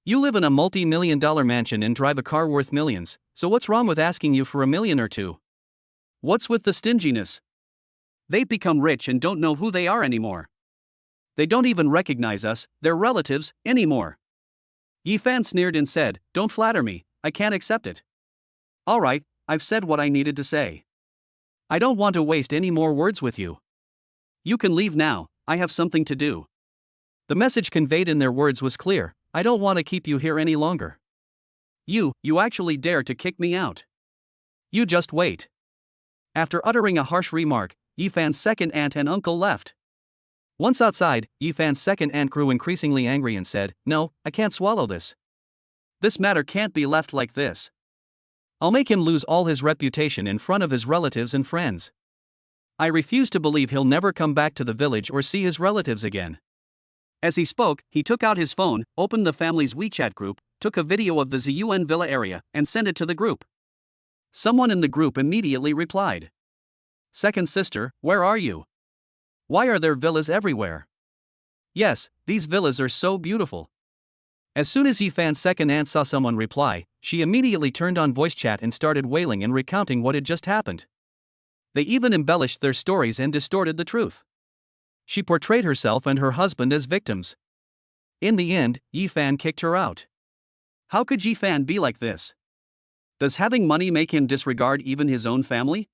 You live in a multi-million-dollar mansion and drive a car worth millions, so what's wrong with asking you for a million or two? What's with the stinginess? They've become rich and don't know who they are anymore. They don't even recognize us, their relatives, anymore." Yifan sneered and said, "Don't flatter me, I can't accept it. Alright, I've said what I needed to say. I don't want to waste any more words with you. You can leave now, I have something to do. The message conveyed in their words was clear: I don't want to keep you here any longer. You actually dare to kick me out. You just wait. After uttering a harsh remark, Yifan's second aunt and uncle left. Once outside, Yifan's second aunt grew increasingly angry and said, "No, I can't swallow this. This matter can't be left like this. I'll make him lose all his reputation in front of his relatives and friends. I refuse to believe he'll never come back to the village or see his relatives again." As he spoke, he took out his phone, opened the family's WeChat group, took a video of the Zun Villa area, and sent it to the group. Someone in the group immediately replied, "Second sister, where are you? Why are there villas everywhere? Yes, these villas are so beautiful." As soon as Yifan's second aunt saw someone reply, she immediately turned on voice chat and started wailing and recounting what had just happened. They even embellished their stories and distorted the truth. She portrayed herself and her husband as victims. In the end, Yifan kicked her out. How could Yifan be like this? Does having money make him disregard even his own family?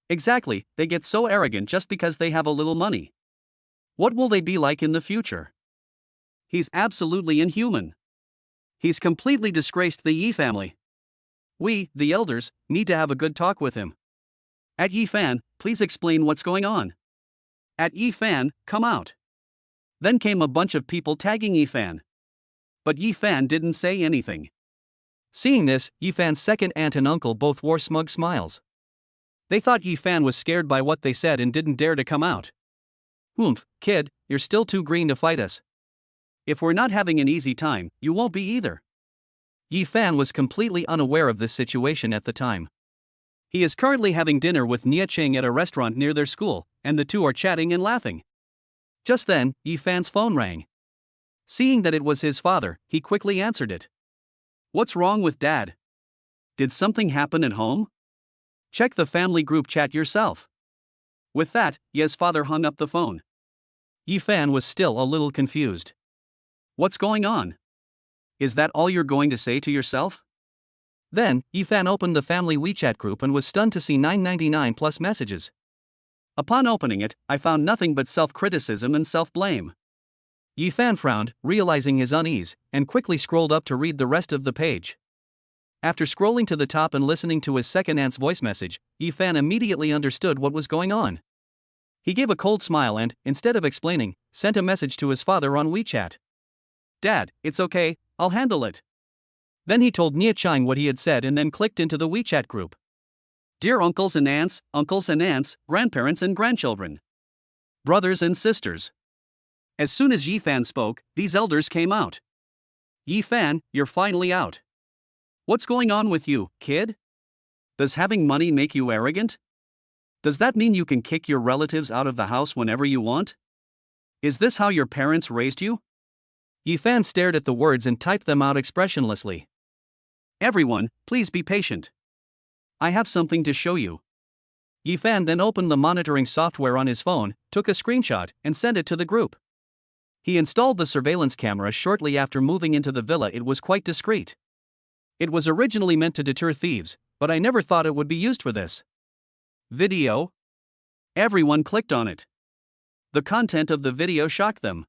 Exactly, they get so arrogant just because they have a little money. What will they be like in the future? He's absolutely inhuman. He's completely disgraced the Yi family. We, the elders, need to have a good talk with him. At Yifan, please explain what's going on. At Yifan, come out. Then came a bunch of people tagging Yifan. But Yifan didn't say anything. Seeing this, Yifan's second aunt and uncle both wore smug smiles. They thought Yifan was scared by what they said and didn't dare to come out. "Oomph, kid, you're still too green to fight us. If we're not having an easy time, you won't be either." Yifan was completely unaware of this situation at the time. He is currently having dinner with Nia Ching at a restaurant near their school, and the two are chatting and laughing. Just then, Yifan's phone rang. Seeing that it was his father, he quickly answered it. "What's wrong with Dad? Did something happen at home? Check the family group chat yourself." With that, Ye's father hung up the phone. Yifan was still a little confused. What's going on? Is that all you're going to say to yourself? Then, Yifan opened the family WeChat group and was stunned to see 999 plus messages. Upon opening it, I found nothing but self-criticism and self-blame. Yifan frowned, realizing his unease, and quickly scrolled up to read the rest of the page. After scrolling to the top and listening to his second aunt's voice message, Yifan immediately understood what was going on. He gave a cold smile and, instead of explaining, sent a message to his father on WeChat. "Dad, it's okay, I'll handle it." Then he told Nia Chang what he had said and then clicked into the WeChat group. "Dear uncles and aunts, grandparents and grandchildren, brothers and sisters." As soon as Yifan spoke, these elders came out. "Yifan, you're finally out. What's going on with you, kid? Does having money make you arrogant? Does that mean you can kick your relatives out of the house whenever you want? Is this how your parents raised you?" Yifan stared at the words and typed them out expressionlessly. "Everyone, please be patient. I have something to show you." Yifan then opened the monitoring software on his phone, took a screenshot, and sent it to the group. He installed the surveillance camera shortly after moving into the villa. It was quite discreet. It was originally meant to deter thieves, but I never thought it would be used for this. Video? Everyone clicked on it. The content of the video shocked them.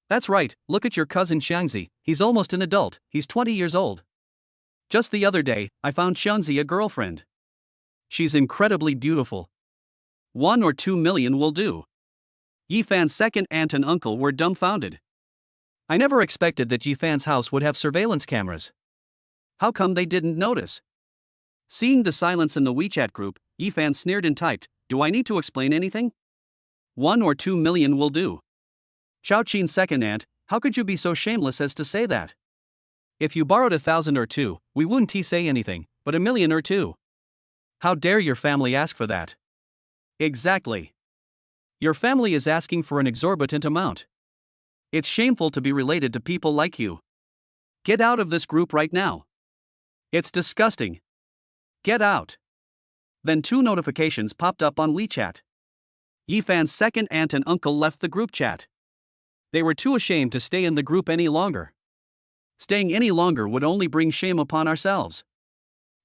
That's right, look at your cousin Xiangzi, he's almost an adult, he's 20 years old. Just the other day, I found Xiangzi a girlfriend. She's incredibly beautiful. 1 or 2 million will do. Yifan's second aunt and uncle were dumbfounded. I never expected that Yifan's house would have surveillance cameras. How come they didn't notice? Seeing the silence in the WeChat group, Yifan sneered and typed, "Do I need to explain anything? 1 or 2 million will do." Xiaoqin's second aunt, how could you be so shameless as to say that? If you borrowed 1,000 or 2, we wouldn't say anything, but 1 million or 2. How dare your family ask for that? Exactly. Your family is asking for an exorbitant amount. It's shameful to be related to people like you. Get out of this group right now. It's disgusting. Get out. Then 2 notifications popped up on WeChat. Yifan's second aunt and uncle left the group chat. They were too ashamed to stay in the group any longer. Staying any longer would only bring shame upon ourselves.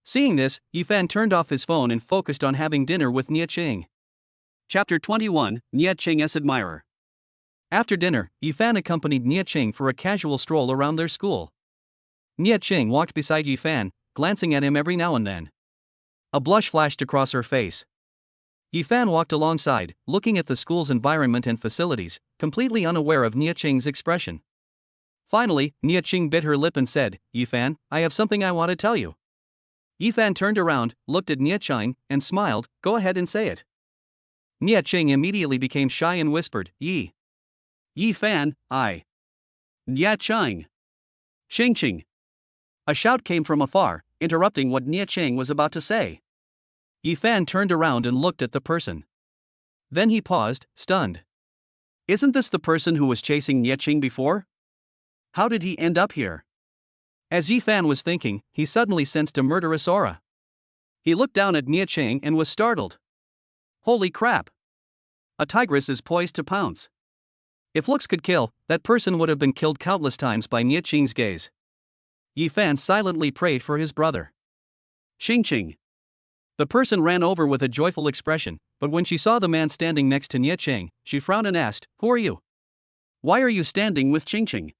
Seeing this, Yifan turned off his phone and focused on having dinner with Nie Ching. Chapter 21, Nie Ching's Admirer. After dinner, Yifan accompanied Nie Ching for a casual stroll around their school. Nie Ching walked beside Yifan, glancing at him every now and then. A blush flashed across her face. Yifan walked alongside, looking at the school's environment and facilities, completely unaware of Nie Ching's expression. Finally, Nie Ching bit her lip and said, "Yifan, I have something I want to tell you." Yifan turned around, looked at Nie Ching, and smiled. "Go ahead and say it." Nie Ching immediately became shy and whispered, Yifan, I. Nie Ching. Ching. A shout came from afar, interrupting what Nie Ching was about to say. Yifan turned around and looked at the person. Then he paused, stunned. Isn't this the person who was chasing Nie Ching before? How did he end up here? As Yifan was thinking, he suddenly sensed a murderous aura. He looked down at Nie Ching and was startled. Holy crap! A tigress is poised to pounce. If looks could kill, that person would have been killed countless times by Nie Ching's gaze. Yifan silently prayed for his brother. Ching. The person ran over with a joyful expression, but when she saw the man standing next to Nie Ching, she frowned and asked, "Who are you? Why are you standing with Ching?"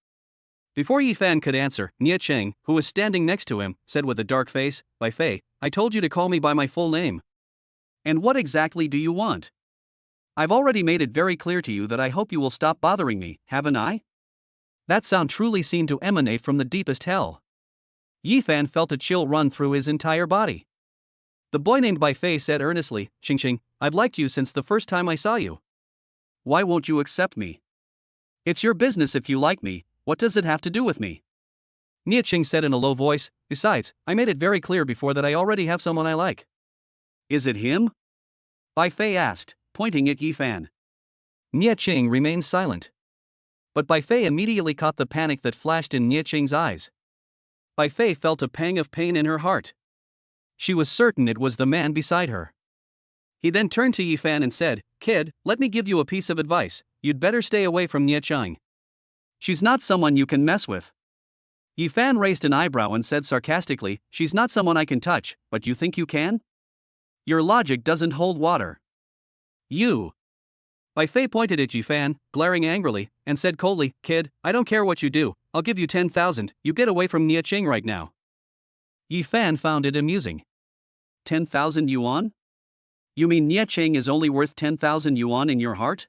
Before Yifan could answer, Nie Ching, who was standing next to him, said with a dark face, "Bai Fei, I told you to call me by my full name. And what exactly do you want? I've already made it very clear to you that I hope you will stop bothering me, haven't I?" That sound truly seemed to emanate from the deepest hell. Yifan felt a chill run through his entire body. The boy named Bai Fei said earnestly, Ching, I've liked you since the first time I saw you. Why won't you accept me? It's your business if you like me, what does it have to do with me? Nie Ching said in a low voice, besides, I made it very clear before that I already have someone I like. Is it him? Bai Fei asked, pointing at Yifan. Nie Ching remained silent. But Bai Fei immediately caught the panic that flashed in Nie Ching's eyes. Bai Fei felt a pang of pain in her heart. She was certain it was the man beside her. He then turned to Yifan and said, Kid, let me give you a piece of advice, you'd better stay away from Nie Ching. She's not someone you can mess with. Yifan raised an eyebrow and said sarcastically, she's not someone I can touch, but you think you can? Your logic doesn't hold water. You. Bai Fei pointed at Yifan, glaring angrily, and said coldly, Kid, I don't care what you do, I'll give you 10,000, you get away from Nie Ching right now. Yifan found it amusing. 10,000 yuan? You mean Nie Ching is only worth 10,000 yuan in your heart?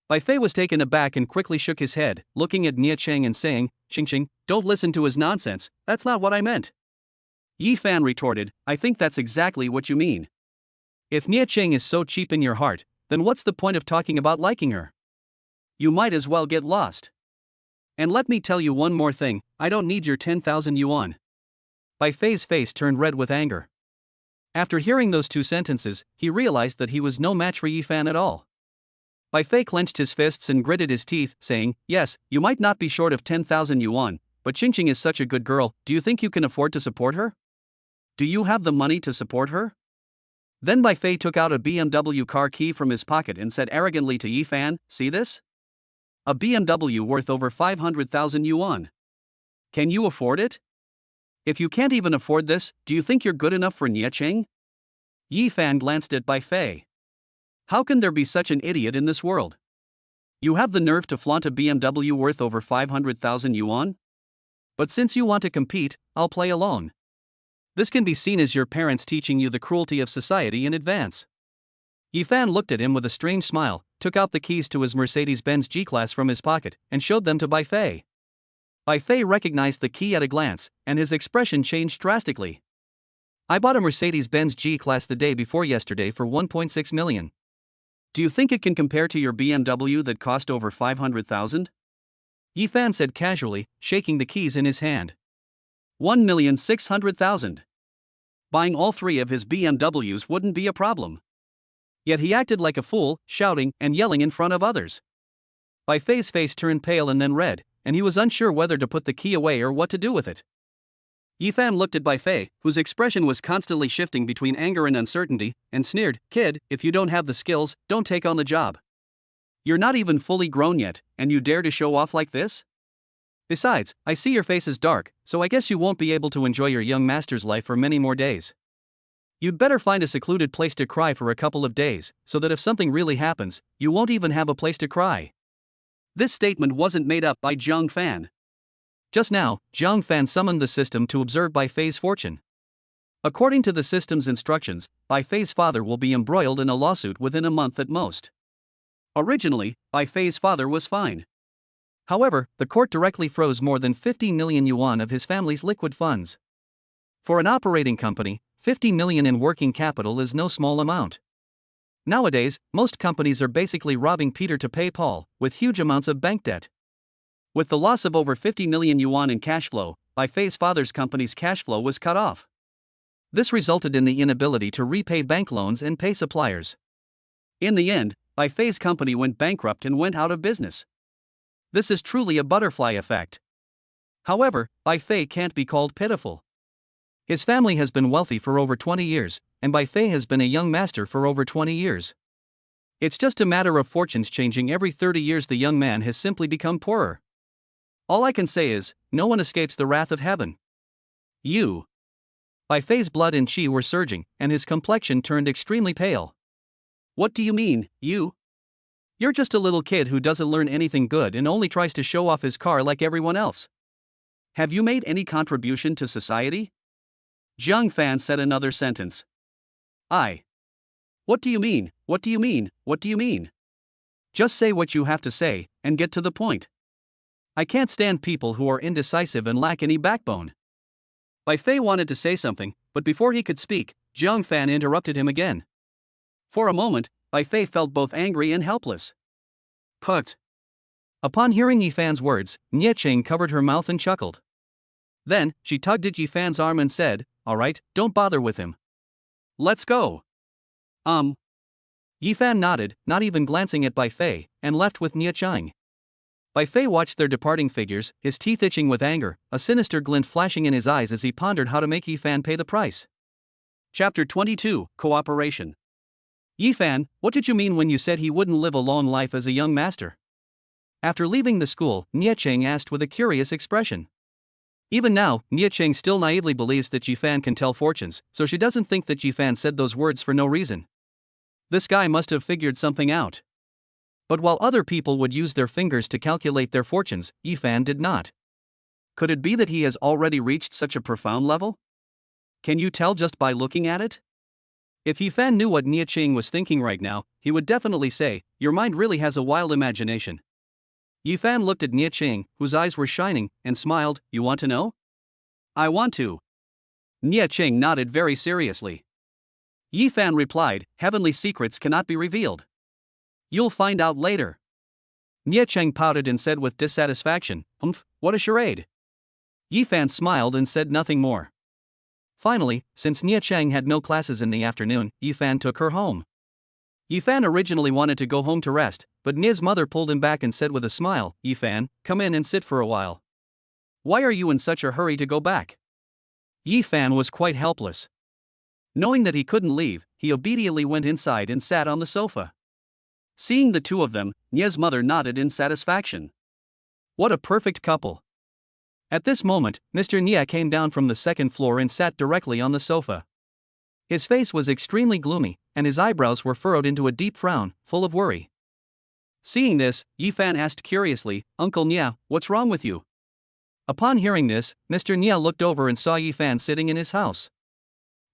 Bai Fei was taken aback and quickly shook his head, looking at Nie Ching and saying, Ching, don't listen to his nonsense, that's not what I meant. Yifan retorted, I think that's exactly what you mean. If Nie Ching is so cheap in your heart, then what's the point of talking about liking her? You might as well get lost. And let me tell you one more thing, I don't need your 10,000 yuan. Bai Fei's face turned red with anger. After hearing those two sentences, he realized that he was no match for Yifan at all. Bai Fei clenched his fists and gritted his teeth, saying, Yes, you might not be short of 10,000 yuan, but Ching is such a good girl, do you think you can afford to support her? Do you have the money to support her? Then Bai Fei took out a BMW car key from his pocket and said arrogantly to Yifan, See this? A BMW worth over 500,000 yuan. Can you afford it? If you can't even afford this, do you think you're good enough for Nie Ching? Yifan glanced at Bai Fei. How can there be such an idiot in this world? You have the nerve to flaunt a BMW worth over 500,000 yuan? But since you want to compete, I'll play alone. This can be seen as your parents teaching you the cruelty of society in advance. Yifan looked at him with a strange smile, took out the keys to his Mercedes-Benz G-Class from his pocket, and showed them to Bai Fei. Bai Fei recognized the key at a glance, and his expression changed drastically. I bought a Mercedes-Benz G-Class the day before yesterday for 1.6 million. Do you think it can compare to your BMW that cost over 500,000? Yifan said casually, shaking the keys in his hand. 1,600,000. Buying all three of his BMWs wouldn't be a problem. Yet he acted like a fool, shouting and yelling in front of others. Bai Fei's face turned pale and then red, and he was unsure whether to put the key away or what to do with it. Yifan looked at Bai Fei, whose expression was constantly shifting between anger and uncertainty, and sneered, Kid, if you don't have the skills, don't take on the job. You're not even fully grown yet, and you dare to show off like this? Besides, I see your face is dark, so I guess you won't be able to enjoy your young master's life for many more days. You'd better find a secluded place to cry for a couple of days, so that if something really happens, you won't even have a place to cry. This statement wasn't made up by Zhang Fan. Just now, Zhang Fan summoned the system to observe Bai Fei's fortune. According to the system's instructions, Bai Fei's father will be embroiled in a lawsuit within a month at most. Originally, Bai Fei's father was fine. However, the court directly froze more than 50 million yuan of his family's liquid funds. For an operating company, 50 million in working capital is no small amount. Nowadays, most companies are basically robbing Peter to pay Paul, with huge amounts of bank debt. With the loss of over 50 million yuan in cash flow, Bai Fei's father's company's cash flow was cut off. This resulted in the inability to repay bank loans and pay suppliers. In the end, Bai Fei's company went bankrupt and went out of business. This is truly a butterfly effect. However, Bai Fei can't be called pitiful. His family has been wealthy for over 20 years, and Bai Fei has been a young master for over 20 years. It's just a matter of fortunes changing every 30 years. The young man has simply become poorer. All I can say is, no one escapes the wrath of heaven. Bai Fei's blood and qi were surging, and his complexion turned extremely pale. What do you mean, you? You're just a little kid who doesn't learn anything good and only tries to show off his car like everyone else. Have you made any contribution to society? Zhang Fan said another sentence. What do you mean, what do you mean, what do you mean? Just say what you have to say, and get to the point. I can't stand people who are indecisive and lack any backbone. Bai Fei wanted to say something, but before he could speak, Zhang Fan interrupted him again. For a moment, Bai Fei felt both angry and helpless. Put. Upon hearing Yi Fan's words, Nie Cheng covered her mouth and chuckled. Then, she tugged at Yi Fan's arm and said, "All right, don't bother with him. Let's go." Yi Fan nodded, not even glancing at Bai Fei, and left with Nie Cheng. Bai Fei watched their departing figures, his teeth itching with anger, a sinister glint flashing in his eyes as he pondered how to make Yi Fan pay the price. Chapter 22, Cooperation. Yi Fan, what did you mean when you said he wouldn't live a lone life as a young master? After leaving the school, Nie Cheng asked with a curious expression. Even now, Nie Cheng still naively believes that Yi Fan can tell fortunes, so she doesn't think that Yi Fan said those words for no reason. This guy must have figured something out. But while other people would use their fingers to calculate their fortunes, Yi Fan did not. Could it be that he has already reached such a profound level? Can you tell just by looking at it? If Yi Fan knew what Nie Cheng was thinking right now, he would definitely say, "Your mind really has a wild imagination." Yi Fan looked at Nie Cheng, whose eyes were shining, and smiled. "You want to know?" "I want to." Nie Cheng nodded very seriously. Yi Fan replied, "Heavenly secrets cannot be revealed. You'll find out later." Nie Cheng pouted and said with dissatisfaction, "What a charade." Yi Fan smiled and said nothing more. Finally, since Nie Cheng had no classes in the afternoon, Yi Fan took her home. Yi Fan originally wanted to go home to rest, but Nie's mother pulled him back and said with a smile, "Yi Fan, come in and sit for a while. Why are you in such a hurry to go back?" Yi Fan was quite helpless. Knowing that he couldn't leave, he obediently went inside and sat on the sofa. Seeing the two of them, Nie's mother nodded in satisfaction. What a perfect couple. At this moment, Mr. Nie came down from the second floor and sat directly on the sofa. His face was extremely gloomy, and his eyebrows were furrowed into a deep frown, full of worry. Seeing this, Yi Fan asked curiously, "Uncle Nie, what's wrong with you?" Upon hearing this, Mr. Nie looked over and saw Yi Fan sitting in his house.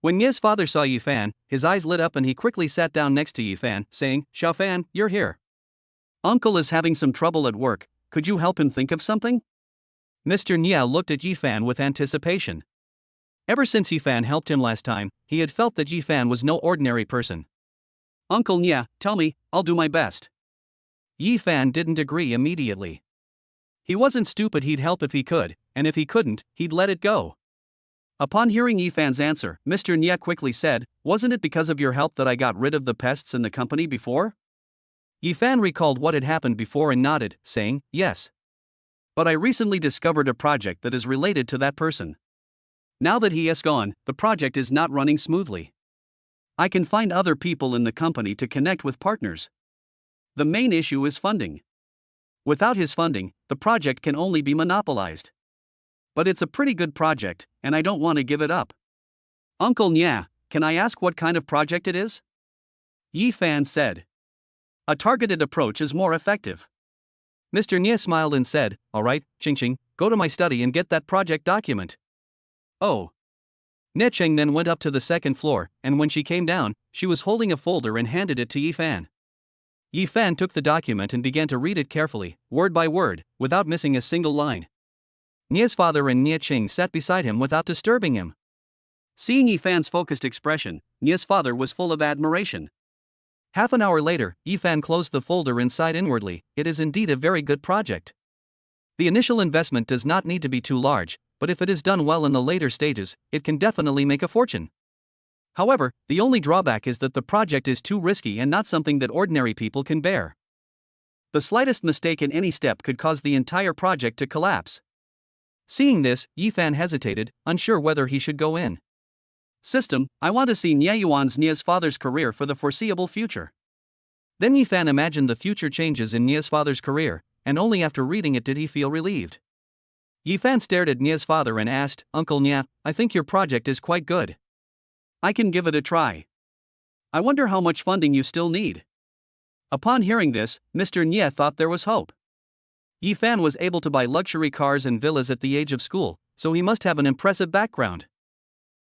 When Nie's father saw Yi Fan, his eyes lit up and he quickly sat down next to Yi Fan, saying, "Xiao Fan, you're here. Uncle is having some trouble at work, could you help him think of something?" Mr. Nie looked at Yi Fan with anticipation. Ever since Yi Fan helped him last time, he had felt that Yi Fan was no ordinary person. "Uncle Nie, tell me, I'll do my best." Yi Fan didn't agree immediately. He wasn't stupid, he'd help if he could, and if he couldn't, he'd let it go. Upon hearing Yi Fan's answer, Mr. Nie quickly said, "Wasn't it because of your help that I got rid of the pests in the company before?" Yi Fan recalled what had happened before and nodded, saying, "Yes. But I recently discovered a project that is related to that person. Now that he has gone, the project is not running smoothly. I can find other people in the company to connect with partners. The main issue is funding. Without his funding, the project can only be monopolized. But it's a pretty good project, and I don't want to give it up. Uncle Nya, can I ask what kind of project it is? Yi Fan said. A targeted approach is more effective. Mr. Nya smiled and said, all right, Ching Ching, go to my study and get that project document. Oh. Nya Ching then went up to the second floor, and when she came down, she was holding a folder and handed it to Yi Fan. Yi Fan took the document and began to read it carefully, word by word, without missing a single line. Nya's father and Nya Ching sat beside him without disturbing him. Seeing Yi Fan's focused expression, Nya's father was full of admiration. Half an hour later, Yi Fan closed the folder and sighed inwardly. It is indeed a very good project. The initial investment does not need to be too large, but if it is done well in the later stages, it can definitely make a fortune. However, the only drawback is that the project is too risky and not something that ordinary people can bear. The slightest mistake in any step could cause the entire project to collapse. Seeing this, Yi Fan hesitated, unsure whether he should go in. System, I want to see Nya Yuan's Nya's father's career for the foreseeable future. Then Yi Fan imagined the future changes in Nya's father's career, and only after reading it did he feel relieved. Yi Fan stared at Nya's father and asked, Uncle Nya, I think your project is quite good. I can give it a try. I wonder how much funding you still need. Upon hearing this, Mr. Nya thought there was hope. Yi Fan was able to buy luxury cars and villas at the age of school, so he must have an impressive background.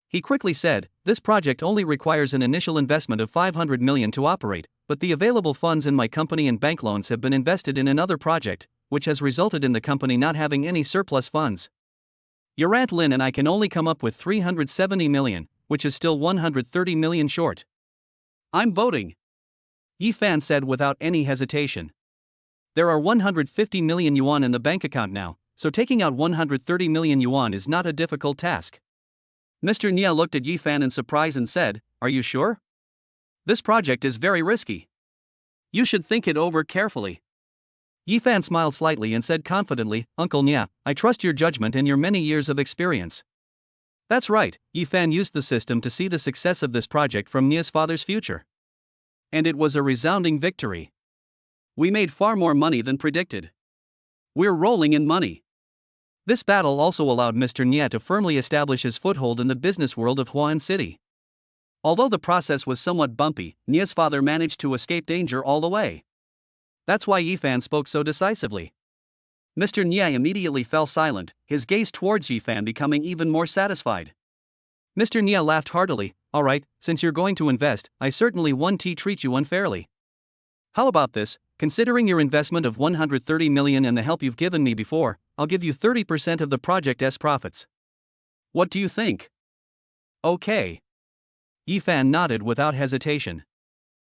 He quickly said, this project only requires an initial investment of 500 million to operate, but the available funds in my company and bank loans have been invested in another project, which has resulted in the company not having any surplus funds. Your Aunt Lin and I can only come up with 370 million, which is still 130 million short. I'm voting. Yi Fan said without any hesitation. There are 150 million yuan in the bank account now, so taking out 130 million yuan is not a difficult task. Mr. Nya looked at Yi Fan in surprise and said, are you sure? This project is very risky. You should think it over carefully. Yi Fan smiled slightly and said confidently, Uncle Nya, I trust your judgment and your many years of experience. That's right, Yi Fan used the system to see the success of this project from Nya's father's future. And it was a resounding victory. We made far more money than predicted. We're rolling in money. This battle also allowed Mr. Nya to firmly establish his foothold in the business world of Huan City. Although the process was somewhat bumpy, Nya's father managed to escape danger all the way. That's why Yi Fan spoke so decisively. Mr. Nya immediately fell silent, his gaze towards Yi Fan becoming even more satisfied. Mr. Nya laughed heartily, all right, since you're going to invest, I certainly won't treat you unfairly. How about this, considering your investment of 130 million and the help you've given me before, I'll give you 30% of the project's profits. What do you think? Okay. Yi Fan nodded without hesitation.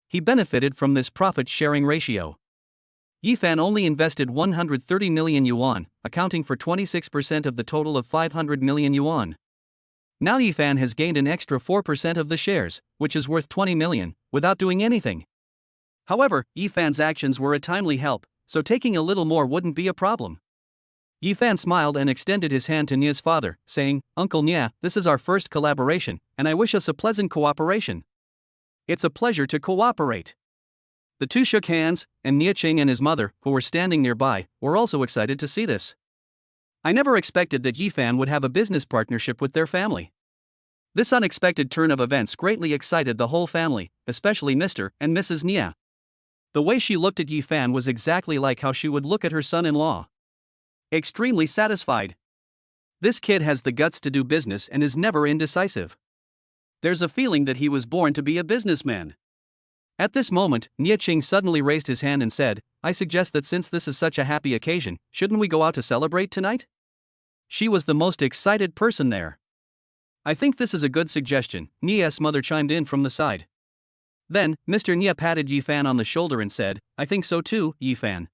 He benefited from this profit-sharing ratio. Yi Fan only invested 130 million yuan, accounting for 26% of the total of 500 million yuan. Now Yi Fan has gained an extra 4% of the shares, which is worth 20 million, without doing anything. However, Yi Fan's actions were a timely help, so taking a little more wouldn't be a problem. Yi Fan smiled and extended his hand to Nya's father, saying, Uncle Nya, this is our first collaboration, and I wish us a pleasant cooperation. It's a pleasure to cooperate. The two shook hands, and Nya Ching and his mother, who were standing nearby, were also excited to see this. I never expected that Yi Fan would have a business partnership with their family. This unexpected turn of events greatly excited the whole family, especially Mr. and Mrs. Nya. The way she looked at Yi Fan was exactly like how she would look at her son-in-law. Extremely satisfied. This kid has the guts to do business and is never indecisive. There's a feeling that he was born to be a businessman. At this moment, Nya Ching suddenly raised his hand and said, I suggest that since this is such a happy occasion, shouldn't we go out to celebrate tonight? She was the most excited person there. I think this is a good suggestion, Nya's mother chimed in from the side. Then, Mr. Nya patted Yi Fan on the shoulder and said, I think so too, Yi Fan.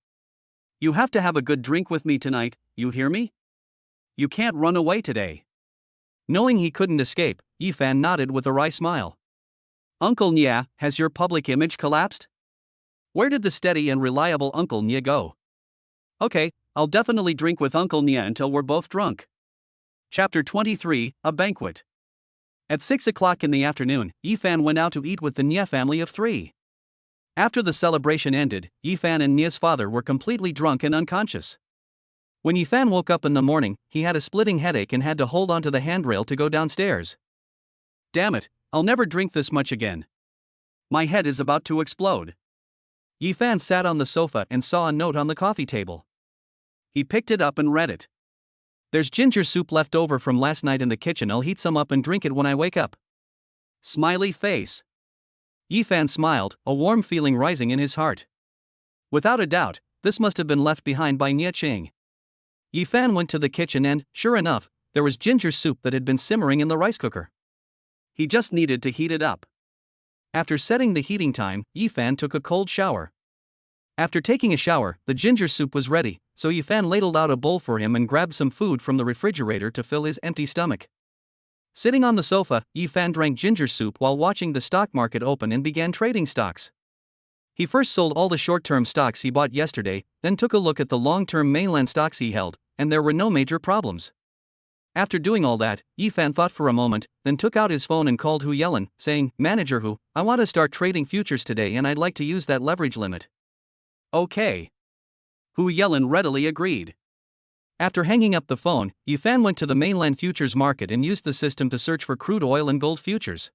You have to have a good drink with me tonight, you hear me? You can't run away today. Knowing he couldn't escape, Yi Fan nodded with a wry smile. Uncle Nya, has your public image collapsed? Where did the steady and reliable Uncle Nya go? Okay, I'll definitely drink with Uncle Nya until we're both drunk. Chapter 23, A Banquet. At 6 o'clock in the afternoon, Yi Fan went out to eat with the Nya family of 3. After the celebration ended, Yifan and Nia's father were completely drunk and unconscious. When Yifan woke up in the morning, he had a splitting headache and had to hold onto the handrail to go downstairs. Damn it, I'll never drink this much again. My head is about to explode. Yifan sat on the sofa and saw a note on the coffee table. He picked it up and read it. There's ginger soup left over from last night in the kitchen. I'll heat some up and drink it when I wake up. Smiley face. Yifan smiled, a warm feeling rising in his heart. Without a doubt, this must have been left behind by Nia Qing. Yifan went to the kitchen and, sure enough, there was ginger soup that had been simmering in the rice cooker. He just needed to heat it up. After setting the heating time, Yifan took a cold shower. After taking a shower, the ginger soup was ready, so Yifan ladled out a bowl for him and grabbed some food from the refrigerator to fill his empty stomach. Sitting on the sofa, Yifan drank ginger soup while watching the stock market open and began trading stocks. He first sold all the short-term stocks he bought yesterday, then took a look at the long-term mainland stocks he held, and there were no major problems. After doing all that, Yifan thought for a moment, then took out his phone and called Hu Yellen, saying, "Manager Hu, I want to start trading futures today and I'd like to use that leverage limit." Okay. Hu Yellen readily agreed. After hanging up the phone, Yifan went to the mainland futures market and used the system to search for crude oil and gold futures.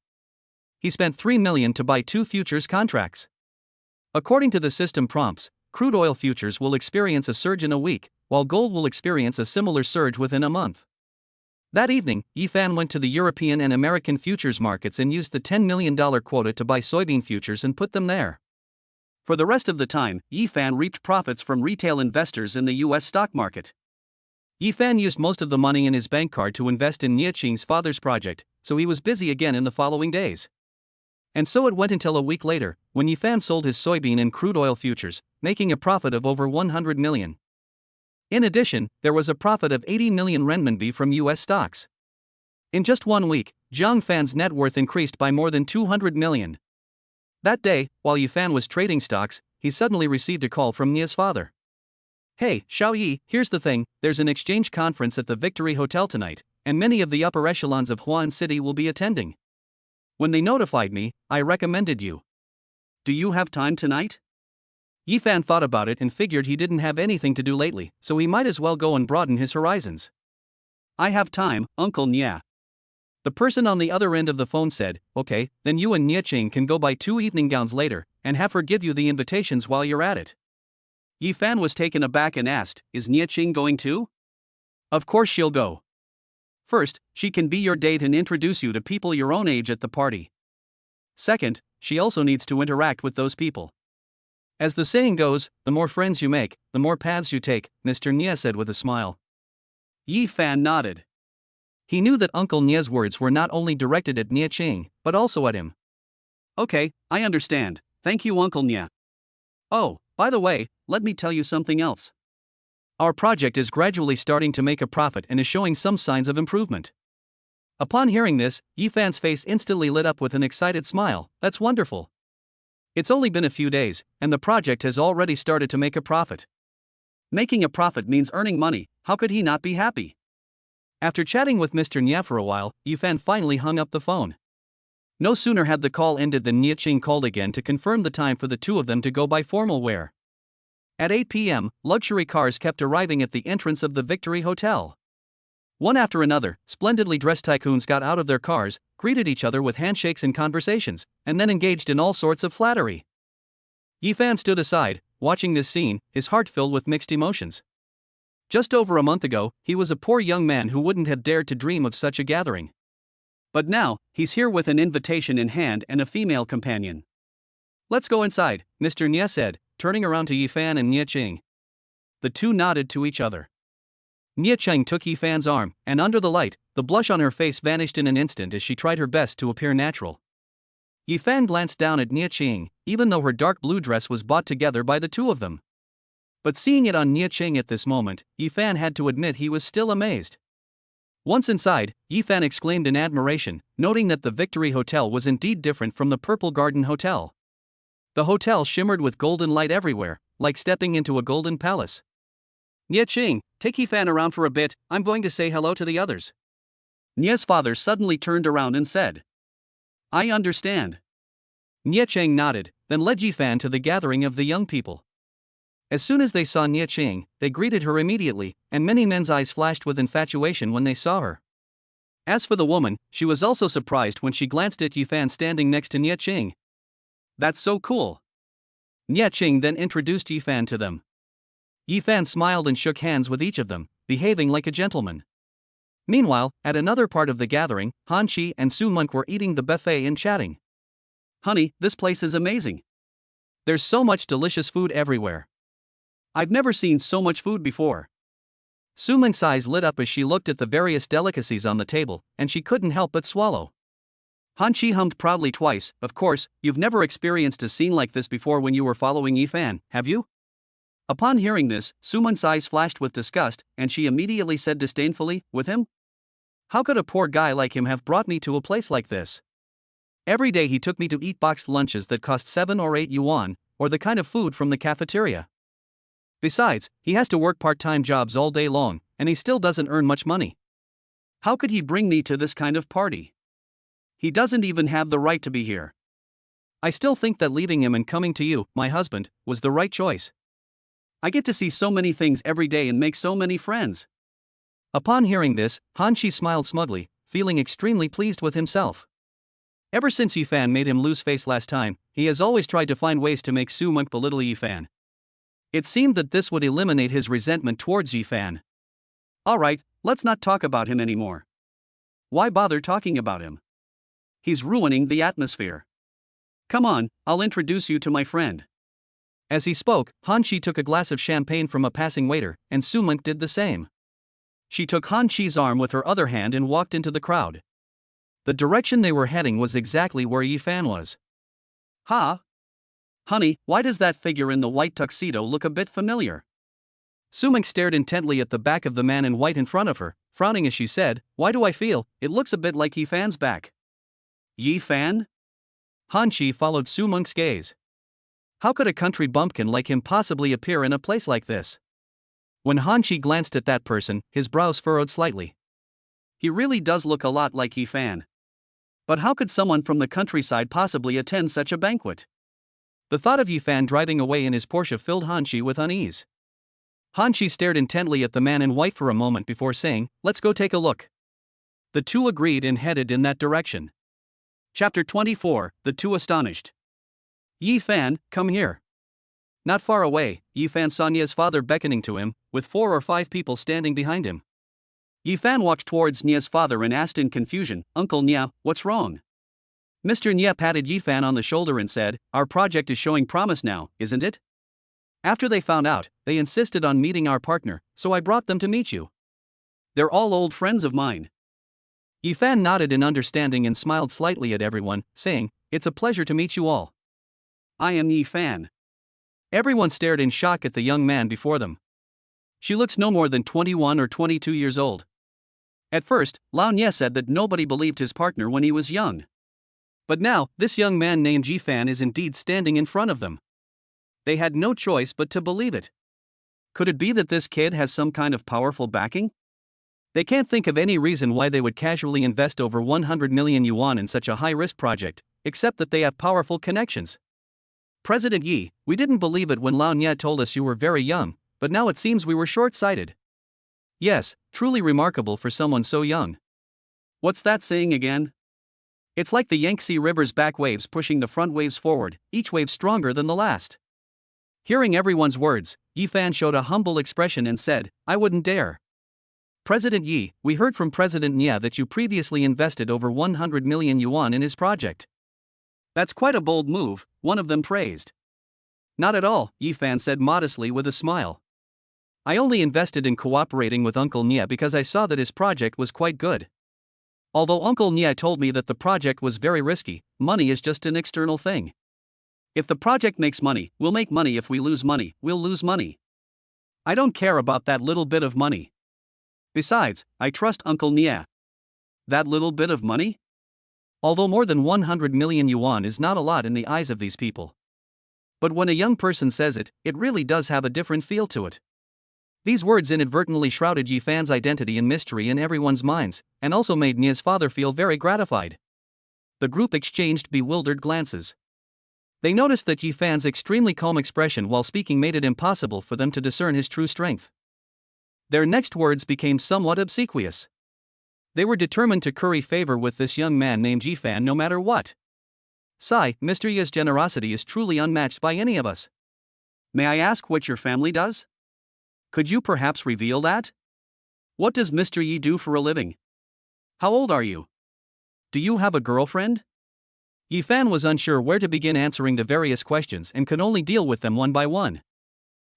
He spent $3 million to buy 2 futures contracts. According to the system prompts, crude oil futures will experience a surge in a week, while gold will experience a similar surge within a month. That evening, Yifan went to the European and American futures markets and used the $10 million quota to buy soybean futures and put them there. For the rest of the time, Yifan reaped profits from retail investors in the US stock market. Yifan used most of the money in his bank card to invest in Nia Qing's father's project, so he was busy again in the following days. And so it went until a week later, when Yifan sold his soybean and crude oil futures, making a profit of over 100 million. In addition, there was a profit of 80 million renminbi from US stocks. In just 1 week, Zhang Fan's net worth increased by more than 200 million. That day, while Yifan was trading stocks, he suddenly received a call from Nia's father. "Hey, Xiaoyi, here's the thing, there's an exchange conference at the Victory Hotel tonight, and many of the upper echelons of Huan City will be attending. When they notified me, I recommended you. Do you have time tonight?" Yifan thought about it and figured he didn't have anything to do lately, so he might as well go and broaden his horizons. "I have time, Uncle Nia." The person on the other end of the phone said, "Okay, then you and Nia Qing can go buy 2 evening gowns later, and have her give you the invitations while you're at it." Yifan was taken aback and asked, "Is Nia Qing going too?" "Of course she'll go. First, she can be your date and introduce you to people your own age at the party. Second, she also needs to interact with those people. As the saying goes, the more friends you make, the more paths you take," Mr. Nia said with a smile. Yifan nodded. He knew that Uncle Nia's words were not only directed at Nia Qing, but also at him. "Okay, I understand. Thank you, Uncle Nia. Oh, by the way, let me tell you something else. Our project is gradually starting to make a profit and is showing some signs of improvement." Upon hearing this, Yifan's face instantly lit up with an excited smile. "That's wonderful. It's only been a few days, and the project has already started to make a profit. Making a profit means earning money, how could he not be happy?" After chatting with Mr. Nia for a while, Yifan finally hung up the phone. No sooner had the call ended than Nia Qing called again to confirm the time for the two of them to go buy formal wear. At 8 p.m., luxury cars kept arriving at the entrance of the Victory Hotel. One after another, splendidly dressed tycoons got out of their cars, greeted each other with handshakes and conversations, and then engaged in all sorts of flattery. Yifan stood aside, watching this scene, his heart filled with mixed emotions. Just over a month ago, he was a poor young man who wouldn't have dared to dream of such a gathering. But now, he's here with an invitation in hand and a female companion. "Let's go inside," Mr. Nia said, turning around to Yifan and Nia Qing. The two nodded to each other. Nia Qing took Yifan's arm, and under the light, the blush on her face vanished in an instant as she tried her best to appear natural. Yifan glanced down at Nia Qing, even though her dark blue dress was bought together by the two of them. But seeing it on Nia Qing at this moment, Yifan had to admit he was still amazed. Once inside, Yifan exclaimed in admiration, noting that the Victory Hotel was indeed different from the Purple Garden Hotel. The hotel shimmered with golden light everywhere, like stepping into a golden palace. "Nia Qing, take Yifan around for a bit, I'm going to say hello to the others." Nia's father suddenly turned around and said. "I understand." Nie Cheng nodded, then led Yifan to the gathering of the young people. As soon as they saw Nie Cheng, they greeted her immediately, and many men's eyes flashed with infatuation when they saw her. As for the woman, she was also surprised when she glanced at Yifan standing next to Nie Cheng. That's so cool. Nie Cheng then introduced Yifan to them. Yifan smiled and shook hands with each of them, behaving like a gentleman. Meanwhile, at another part of the gathering, Han Chi and Su Monk were eating the buffet and chatting. Honey, this place is amazing. There's so much delicious food everywhere. I've never seen so much food before. Su Monk's eyes lit up as she looked at the various delicacies on the table, and she couldn't help but swallow. Han Chi hummed proudly twice. Of course, you've never experienced a scene like this before when you were following Yifan, have you? Upon hearing this, Su Monk's eyes flashed with disgust, and she immediately said disdainfully, with him? How could a poor guy like him have brought me to a place like this? Every day he took me to eat boxed lunches that cost 7 or 8 yuan, or the kind of food from the cafeteria. Besides, he has to work part-time jobs all day long, and he still doesn't earn much money. How could he bring me to this kind of party? He doesn't even have the right to be here. I still think that leaving him and coming to you, my husband, was the right choice. I get to see so many things every day and make so many friends. Upon hearing this, Han Chi smiled smugly, feeling extremely pleased with himself. Ever since Yifan made him lose face last time, he has always tried to find ways to make Su Monk belittle Yifan. It seemed that this would eliminate his resentment towards Yifan. Alright, let's not talk about him anymore. Why bother talking about him? He's ruining the atmosphere. Come on, I'll introduce you to my friend. As he spoke, Han Chi took a glass of champagne from a passing waiter, and Su Monk did the same. She took Han Chi's arm with her other hand and walked into the crowd. The direction they were heading was exactly where Yifan was. Ha! Honey, why does that figure in the white tuxedo look a bit familiar? Su Monk stared intently at the back of the man in white in front of her, frowning as she said, Why do I feel it looks a bit like Yifan's back? Yifan? Han Chi followed Su Monk's gaze. How could a country bumpkin like him possibly appear in a place like this? When Han Chi glanced at that person, his brows furrowed slightly. He really does look a lot like Yifan. But how could someone from the countryside possibly attend such a banquet? The thought of Yifan driving away in his Porsche filled Han Chi with unease. Han Chi stared intently at the man in white for a moment before saying, Let's go take a look. The two agreed and headed in that direction. Chapter 24, The Two Astonished. Yifan, come here. Not far away, Yifan saw Nie's father beckoning to him, with 4 or 5 people standing behind him. Yifan walked towards Nie's father and asked in confusion, Uncle Nie, what's wrong? Mr. Nie patted Yifan on the shoulder and said, Our project is showing promise now, isn't it? After they found out, they insisted on meeting our partner, so I brought them to meet you. They're all old friends of mine. Yifan nodded in understanding and smiled slightly at everyone, saying, It's a pleasure to meet you all. I am Yifan. Everyone stared in shock at the young man before them. She looks no more than 21 or 22 years old. At first, Lao Nie said that nobody believed his partner when he was young. But now, this young man named Yifan is indeed standing in front of them. They had no choice but to believe it. Could it be that this kid has some kind of powerful backing? They can't think of any reason why they would casually invest over 100 million yuan in such a high-risk project, except that they have powerful connections. President Yi, we didn't believe it when Lao Nie told us you were very young, but now it seems we were short-sighted. Yes, truly remarkable for someone so young. What's that saying again? It's like the Yangtze River's back waves pushing the front waves forward, each wave stronger than the last. Hearing everyone's words, Yifan showed a humble expression and said, I wouldn't dare. President Yi, we heard from President Nie that you previously invested over 100 million yuan in his project. That's quite a bold move, one of them praised. Not at all, Yifan said modestly with a smile. I only invested in cooperating with Uncle Nie because I saw that his project was quite good. Although Uncle Nie told me that the project was very risky, money is just an external thing. If the project makes money, we'll make money. If we lose money, we'll lose money. I don't care about that little bit of money. Besides, I trust Uncle Nie. That little bit of money? Although more than 100 million yuan is not a lot in the eyes of these people. But when a young person says it, it really does have a different feel to it. These words inadvertently shrouded Yifan's identity in mystery in everyone's minds, and also made Nie's father feel very gratified. The group exchanged bewildered glances. They noticed that Yifan's extremely calm expression while speaking made it impossible for them to discern his true strength. Their next words became somewhat obsequious. They were determined to curry favor with this young man named Yifan no matter what. Sigh, Mr. Yi's generosity is truly unmatched by any of us. May I ask what your family does? Could you perhaps reveal that? What does Mr. Yi do for a living? How old are you? Do you have a girlfriend? Yifan was unsure where to begin answering the various questions and could only deal with them one by one.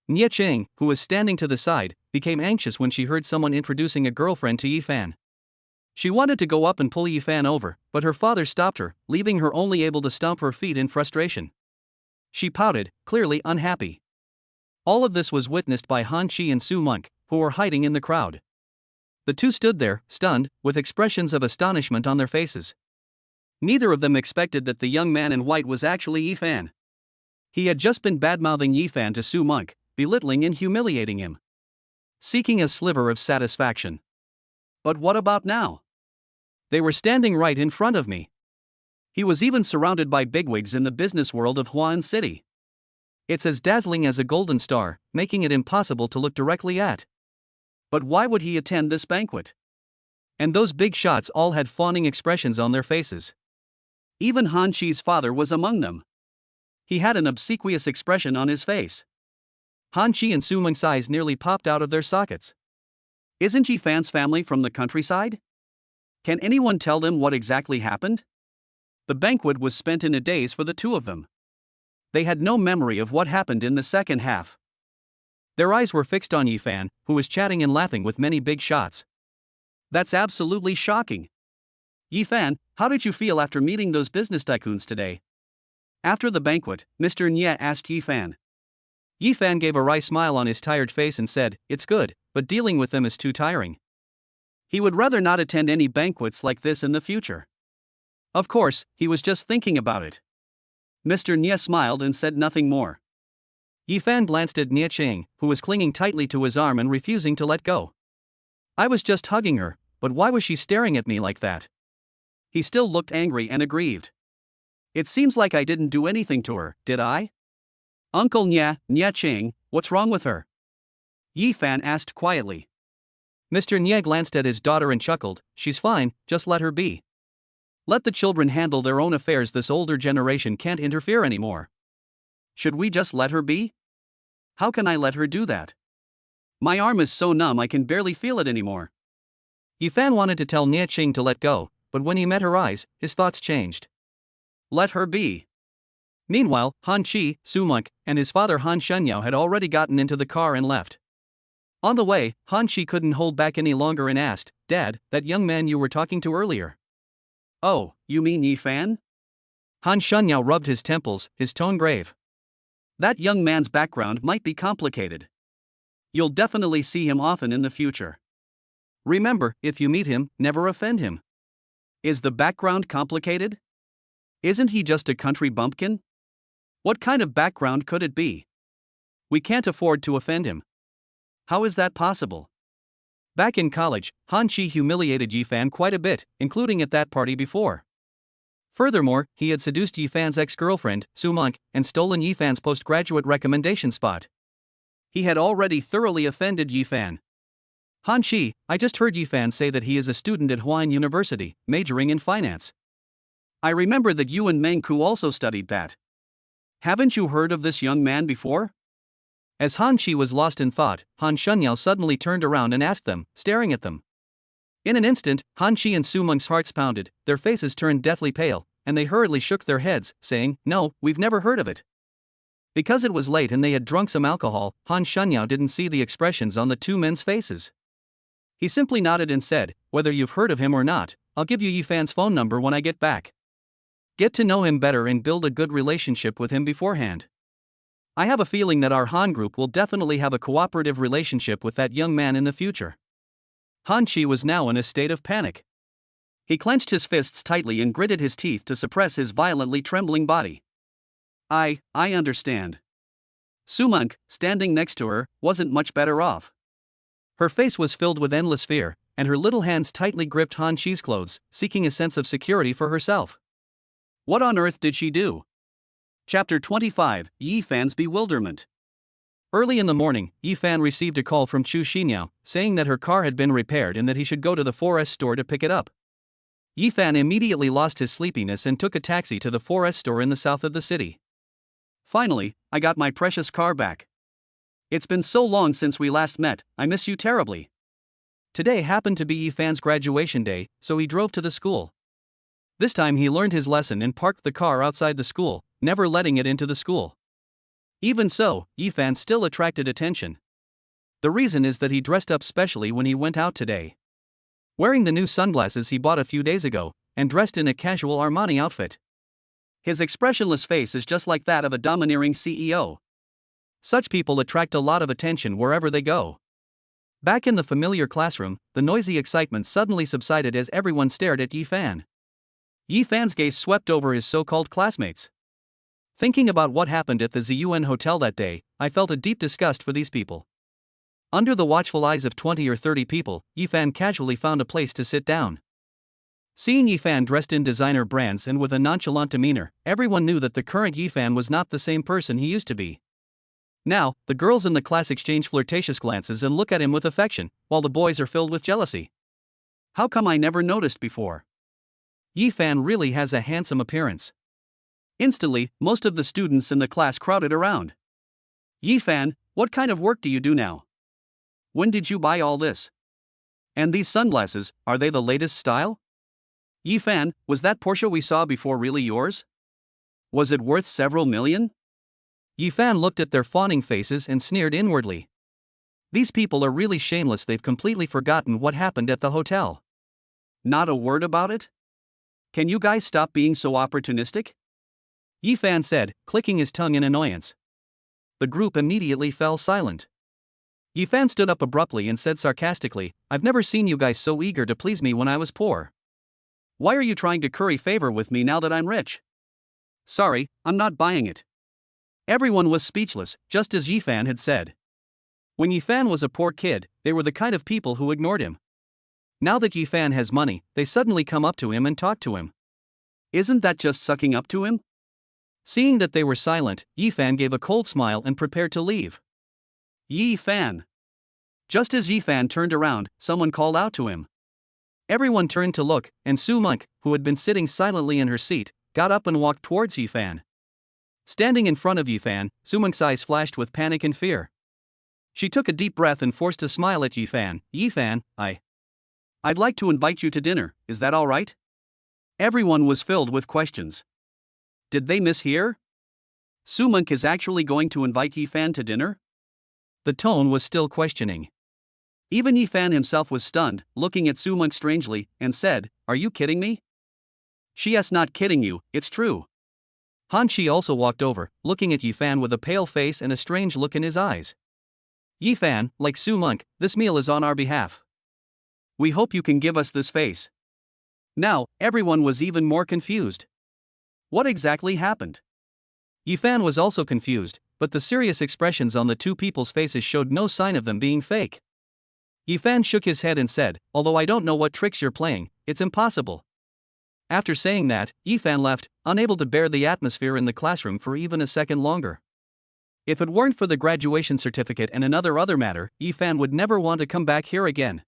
Nie Cheng, who was standing to the side, became anxious when she heard someone introducing a girlfriend to Yifan. She wanted to go up and pull Yifan over, but her father stopped her, leaving her only able to stomp her feet in frustration. She pouted, clearly unhappy. All of this was witnessed by Han Chi and Su Monk, who were hiding in the crowd. The two stood there, stunned, with expressions of astonishment on their faces. Neither of them expected that the young man in white was actually Yifan. He had just been badmouthing Yifan to Su Monk, belittling and humiliating him. Seeking a sliver of satisfaction. But what about now? They were standing right in front of me. He was even surrounded by bigwigs in the business world of Huan City. It's as dazzling as a golden star, making it impossible to look directly at. But why would he attend this banquet? And those big shots all had fawning expressions on their faces. Even Han Chi's father was among them. He had an obsequious expression on his face. Han Chi and Su Meng's eyes nearly popped out of their sockets. Isn't Yifan's family from the countryside? Can anyone tell them what exactly happened? The banquet was spent in a daze for the two of them. They had no memory of what happened in the second half. Their eyes were fixed on Yifan, who was chatting and laughing with many big shots. That's absolutely shocking. Yifan, how did you feel after meeting those business tycoons today? After the banquet, Mr. Nye asked Yifan. Yifan gave a wry smile on his tired face and said, "It's good, but dealing with them is too tiring." He would rather not attend any banquets like this in the future. Of course, he was just thinking about it. Mr. Nye smiled and said nothing more. Yifan glanced at Nie Cheng, who was clinging tightly to his arm and refusing to let go. I was just hugging her, but why was she staring at me like that? He still looked angry and aggrieved. It seems like I didn't do anything to her, did I? Uncle Nie Cheng, what's wrong with her? Yifan asked quietly. Mr. Nye glanced at his daughter and chuckled, she's fine, just let her be. Let the children handle their own affairs, this older generation can't interfere anymore. Should we just let her be? How can I let her do that? My arm is so numb I can barely feel it anymore. Yifan wanted to tell Nie Cheng to let go, but when he met her eyes, his thoughts changed. Let her be. Meanwhile, Han Chi, Su Monk, and his father Han Shenyao had already gotten into the car and left. On the way, Han Chi couldn't hold back any longer and asked, Dad, that young man you were talking to earlier. Oh, you mean Yifan? Han Shenyao rubbed his temples, his tone grave. That young man's background might be complicated. You'll definitely see him often in the future. Remember, if you meet him, never offend him. Is the background complicated? Isn't he just a country bumpkin? What kind of background could it be? We can't afford to offend him. How is that possible? Back in college, Han Chi humiliated Yifan quite a bit, including at that party before. Furthermore, he had seduced Yifan's ex-girlfriend, Su Monk, and stolen Yifan's postgraduate recommendation spot. He had already thoroughly offended Yifan. Han Chi, I just heard Yifan say that he is a student at Huan University, majoring in finance. I remember that you and Meng Ku also studied that. Haven't you heard of this young man before? As Han Chi was lost in thought, Han Shenyao suddenly turned around and asked them, staring at them. In an instant, Han Chi and Su Meng's hearts pounded, their faces turned deathly pale, and they hurriedly shook their heads, saying, No, we've never heard of it. Because it was late and they had drunk some alcohol, Han Shenyao didn't see the expressions on the two men's faces. He simply nodded and said, Whether you've heard of him or not, I'll give you Yifan's phone number when I get back. Get to know him better and build a good relationship with him beforehand. I have a feeling that our Han group will definitely have a cooperative relationship with that young man in the future. Han Chi was now in a state of panic. He clenched his fists tightly and gritted his teeth to suppress his violently trembling body. I understand. Su Monk, standing next to her, wasn't much better off. Her face was filled with endless fear, and her little hands tightly gripped Han Chi's clothes, seeking a sense of security for herself. What on earth did she do? Chapter 25, Yi Fan's Bewilderment. Early in the morning, Yi Fan received a call from Chu Xinyao, saying that her car had been repaired and that he should go to the 4S store to pick it up. Yi Fan immediately lost his sleepiness and took a taxi to the 4S store in the south of the city. Finally, I got my precious car back. It's been so long since we last met, I miss you terribly. Today happened to be Yi Fan's graduation day, so he drove to the school. This time he learned his lesson and parked the car outside the school, never letting it into the school. Even so, Yi Fan still attracted attention. The reason is that he dressed up specially when he went out today. Wearing the new sunglasses he bought a few days ago, and dressed in a casual Armani outfit. His expressionless face is just like that of a domineering CEO. Such people attract a lot of attention wherever they go. Back in the familiar classroom, the noisy excitement suddenly subsided as everyone stared at Yi Fan. Yi Fan's gaze swept over his so-called classmates. Thinking about what happened at the Ziyuan Hotel that day, I felt a deep disgust for these people. Under the watchful eyes of 20 or 30 people, Yi Fan casually found a place to sit down. Seeing Yi Fan dressed in designer brands and with a nonchalant demeanor, everyone knew that the current Yi Fan was not the same person he used to be. Now, the girls in the class exchange flirtatious glances and look at him with affection, while the boys are filled with jealousy. How come I never noticed before? Yi Fan really has a handsome appearance. Instantly, most of the students in the class crowded around. Yi Fan, what kind of work do you do now? When did you buy all this? And these sunglasses, are they the latest style? Yi Fan, was that Porsche we saw before really yours? Was it worth several million? Yi Fan looked at their fawning faces and sneered inwardly. These people are really shameless, they've completely forgotten what happened at the hotel. Not a word about it? Can you guys stop being so opportunistic? Yi Fan said, clicking his tongue in annoyance. The group immediately fell silent. Yi Fan stood up abruptly and said sarcastically, I've never seen you guys so eager to please me when I was poor. Why are you trying to curry favor with me now that I'm rich? Sorry, I'm not buying it. Everyone was speechless, just as Yi Fan had said. When Yi Fan was a poor kid, they were the kind of people who ignored him. Now that Yi Fan has money, they suddenly come up to him and talk to him. Isn't that just sucking up to him? Seeing that they were silent, Yi Fan gave a cold smile and prepared to leave. Yi Fan. Just as Yi Fan turned around, someone called out to him. Everyone turned to look, and Su Monk, who had been sitting silently in her seat, got up and walked towards Yi Fan. Standing in front of Yi Fan, Su Monk's eyes flashed with panic and fear. She took a deep breath and forced a smile at Yi Fan. Yi Fan, I'd like to invite you to dinner, is that all right? Everyone was filled with questions. Did they mishear? Su Monk is actually going to invite Yi Fan to dinner? The tone was still questioning. Even Yi Fan himself was stunned, looking at Su Monk strangely, and said, Are you kidding me? She's not kidding you, it's true. Han Shi also walked over, looking at Yi Fan with a pale face and a strange look in his eyes. Yi Fan, like Su Monk, this meal is on our behalf. We hope you can give us this face. Now, everyone was even more confused. What exactly happened? Yi Fan was also confused, but the serious expressions on the two people's faces showed no sign of them being fake. Yi Fan shook his head and said, Although I don't know what tricks you're playing, it's impossible. After saying that, Yi Fan left, unable to bear the atmosphere in the classroom for even a second longer. If it weren't for the graduation certificate and another matter, Yi Fan would never want to come back here again.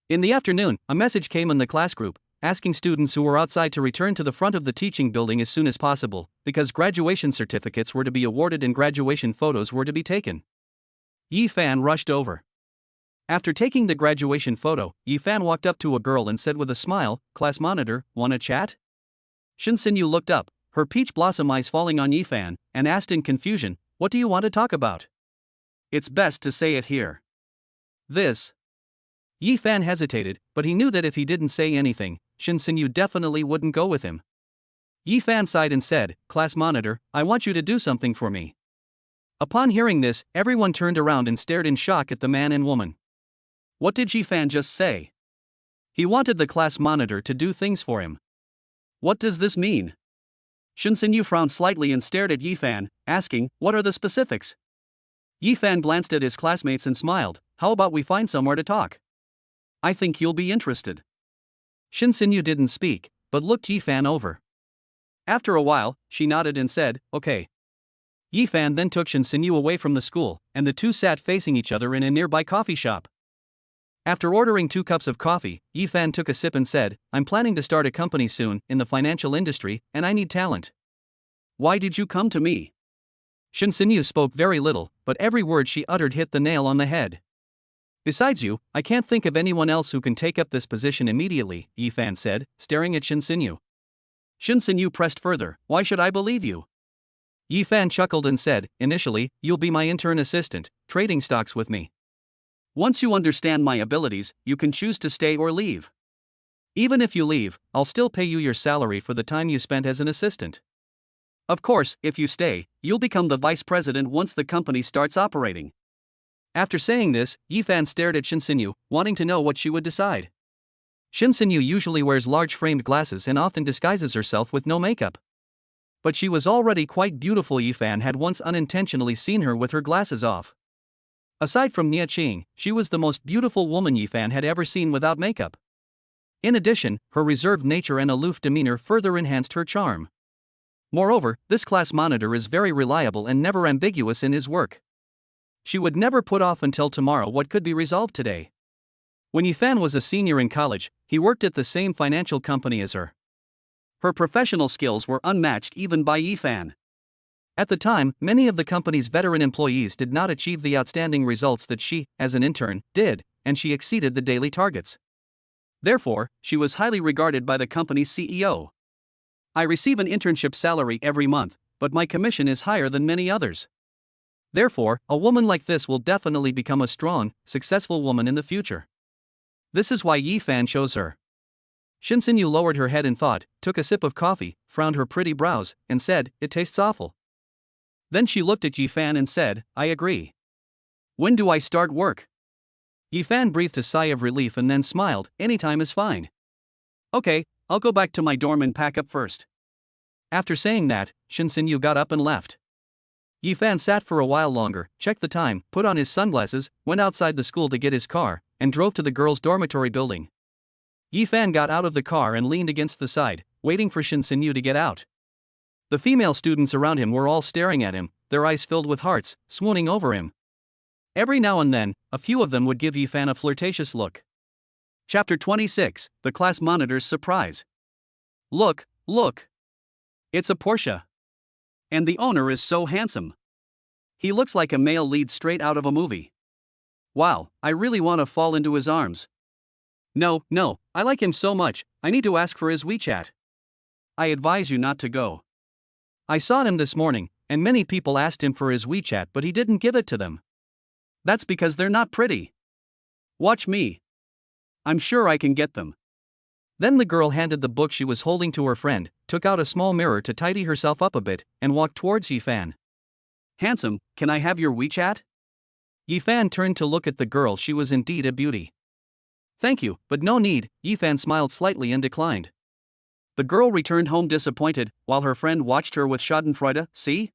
In the afternoon, a message came in the class group, asking students who were outside to return to the front of the teaching building as soon as possible, because graduation certificates were to be awarded and graduation photos were to be taken. Yi Fan rushed over. After taking the graduation photo, Yi Fan walked up to a girl and said with a smile, Class monitor, wanna chat? Shin Sinyu looked up, her peach blossom eyes falling on Yi Fan, and asked in confusion, What do you want to talk about? It's best to say it here. This. Yi Fan hesitated, but he knew that if he didn't say anything, Shin Sinyu definitely wouldn't go with him. Yi Fan sighed and said, Class monitor, I want you to do something for me. Upon hearing this, everyone turned around and stared in shock at the man and woman. What did Yi Fan just say? He wanted the class monitor to do things for him. What does this mean? Shin Sinyu frowned slightly and stared at Yi Fan, asking, What are the specifics? Yi Fan glanced at his classmates and smiled, How about we find somewhere to talk? I think you'll be interested. Shin Sinyu didn't speak, but looked Yi Fan over. After a while, she nodded and said, okay. Yifan then took Shin Sinyu away from the school, and the two sat facing each other in a nearby coffee shop. After ordering 2 cups of coffee, Yifan took a sip and said, I'm planning to start a company soon, in the financial industry, and I need talent. Why did you come to me? Shin Sinyu spoke very little, but every word she uttered hit the nail on the head. Besides you, I can't think of anyone else who can take up this position immediately, Yifan said, staring at Shin Sinyu. Shin Sinyu pressed further, why should I believe you? Yifan chuckled and said, initially, you'll be my intern assistant, trading stocks with me. Once you understand my abilities, you can choose to stay or leave. Even if you leave, I'll still pay you your salary for the time you spent as an assistant. Of course, if you stay, you'll become the vice president once the company starts operating. After saying this, Yifan stared at Shin Sinyu, wanting to know what she would decide. Shin Sinyu usually wears large framed glasses and often disguises herself with no makeup. But she was already quite beautiful. Yifan had once unintentionally seen her with her glasses off. Aside from Nia Qing, she was the most beautiful woman Yifan had ever seen without makeup. In addition, her reserved nature and aloof demeanor further enhanced her charm. Moreover, this class monitor is very reliable and never ambiguous in his work. She would never put off until tomorrow what could be resolved today. When Yifan was a senior in college, he worked at the same financial company as her. Her professional skills were unmatched even by Yifan. At the time, many of the company's veteran employees did not achieve the outstanding results that she, as an intern, did, and she exceeded the daily targets. Therefore, she was highly regarded by the company's CEO. I receive an internship salary every month, but my commission is higher than many others. Therefore, a woman like this will definitely become a strong, successful woman in the future. This is why Yifan chose her. Shin Sinyu lowered her head in thought, took a sip of coffee, frowned her pretty brows, and said, it tastes awful. Then she looked at Yifan and said, I agree. When do I start work? Yifan breathed a sigh of relief and then smiled, anytime is fine. Okay, I'll go back to my dorm and pack up first. After saying that, Shin Sinyu got up and left. Yifan sat for a while longer, checked the time, put on his sunglasses, went outside the school to get his car, and drove to the girls' dormitory building. Yifan got out of the car and leaned against the side, waiting for Shin Sinyu to get out. The female students around him were all staring at him, their eyes filled with hearts, swooning over him. Every now and then, a few of them would give Yifan a flirtatious look. Chapter 26, The Class Monitor's Surprise. Look, look. It's a Porsche. And the owner is so handsome. He looks like a male lead straight out of a movie. Wow, I really want to fall into his arms. No, I like him so much, I need to ask for his WeChat. I advise you not to go. I saw him this morning, and many people asked him for his WeChat but he didn't give it to them. That's because they're not pretty. Watch me. I'm sure I can get them. Then the girl handed the book she was holding to her friend, took out a small mirror to tidy herself up a bit, and walked towards Yifan. Handsome, can I have your WeChat? Yifan turned to look at the girl. She was indeed a beauty. Thank you, but no need, Yifan smiled slightly and declined. The girl returned home disappointed, while her friend watched her with schadenfreude. See?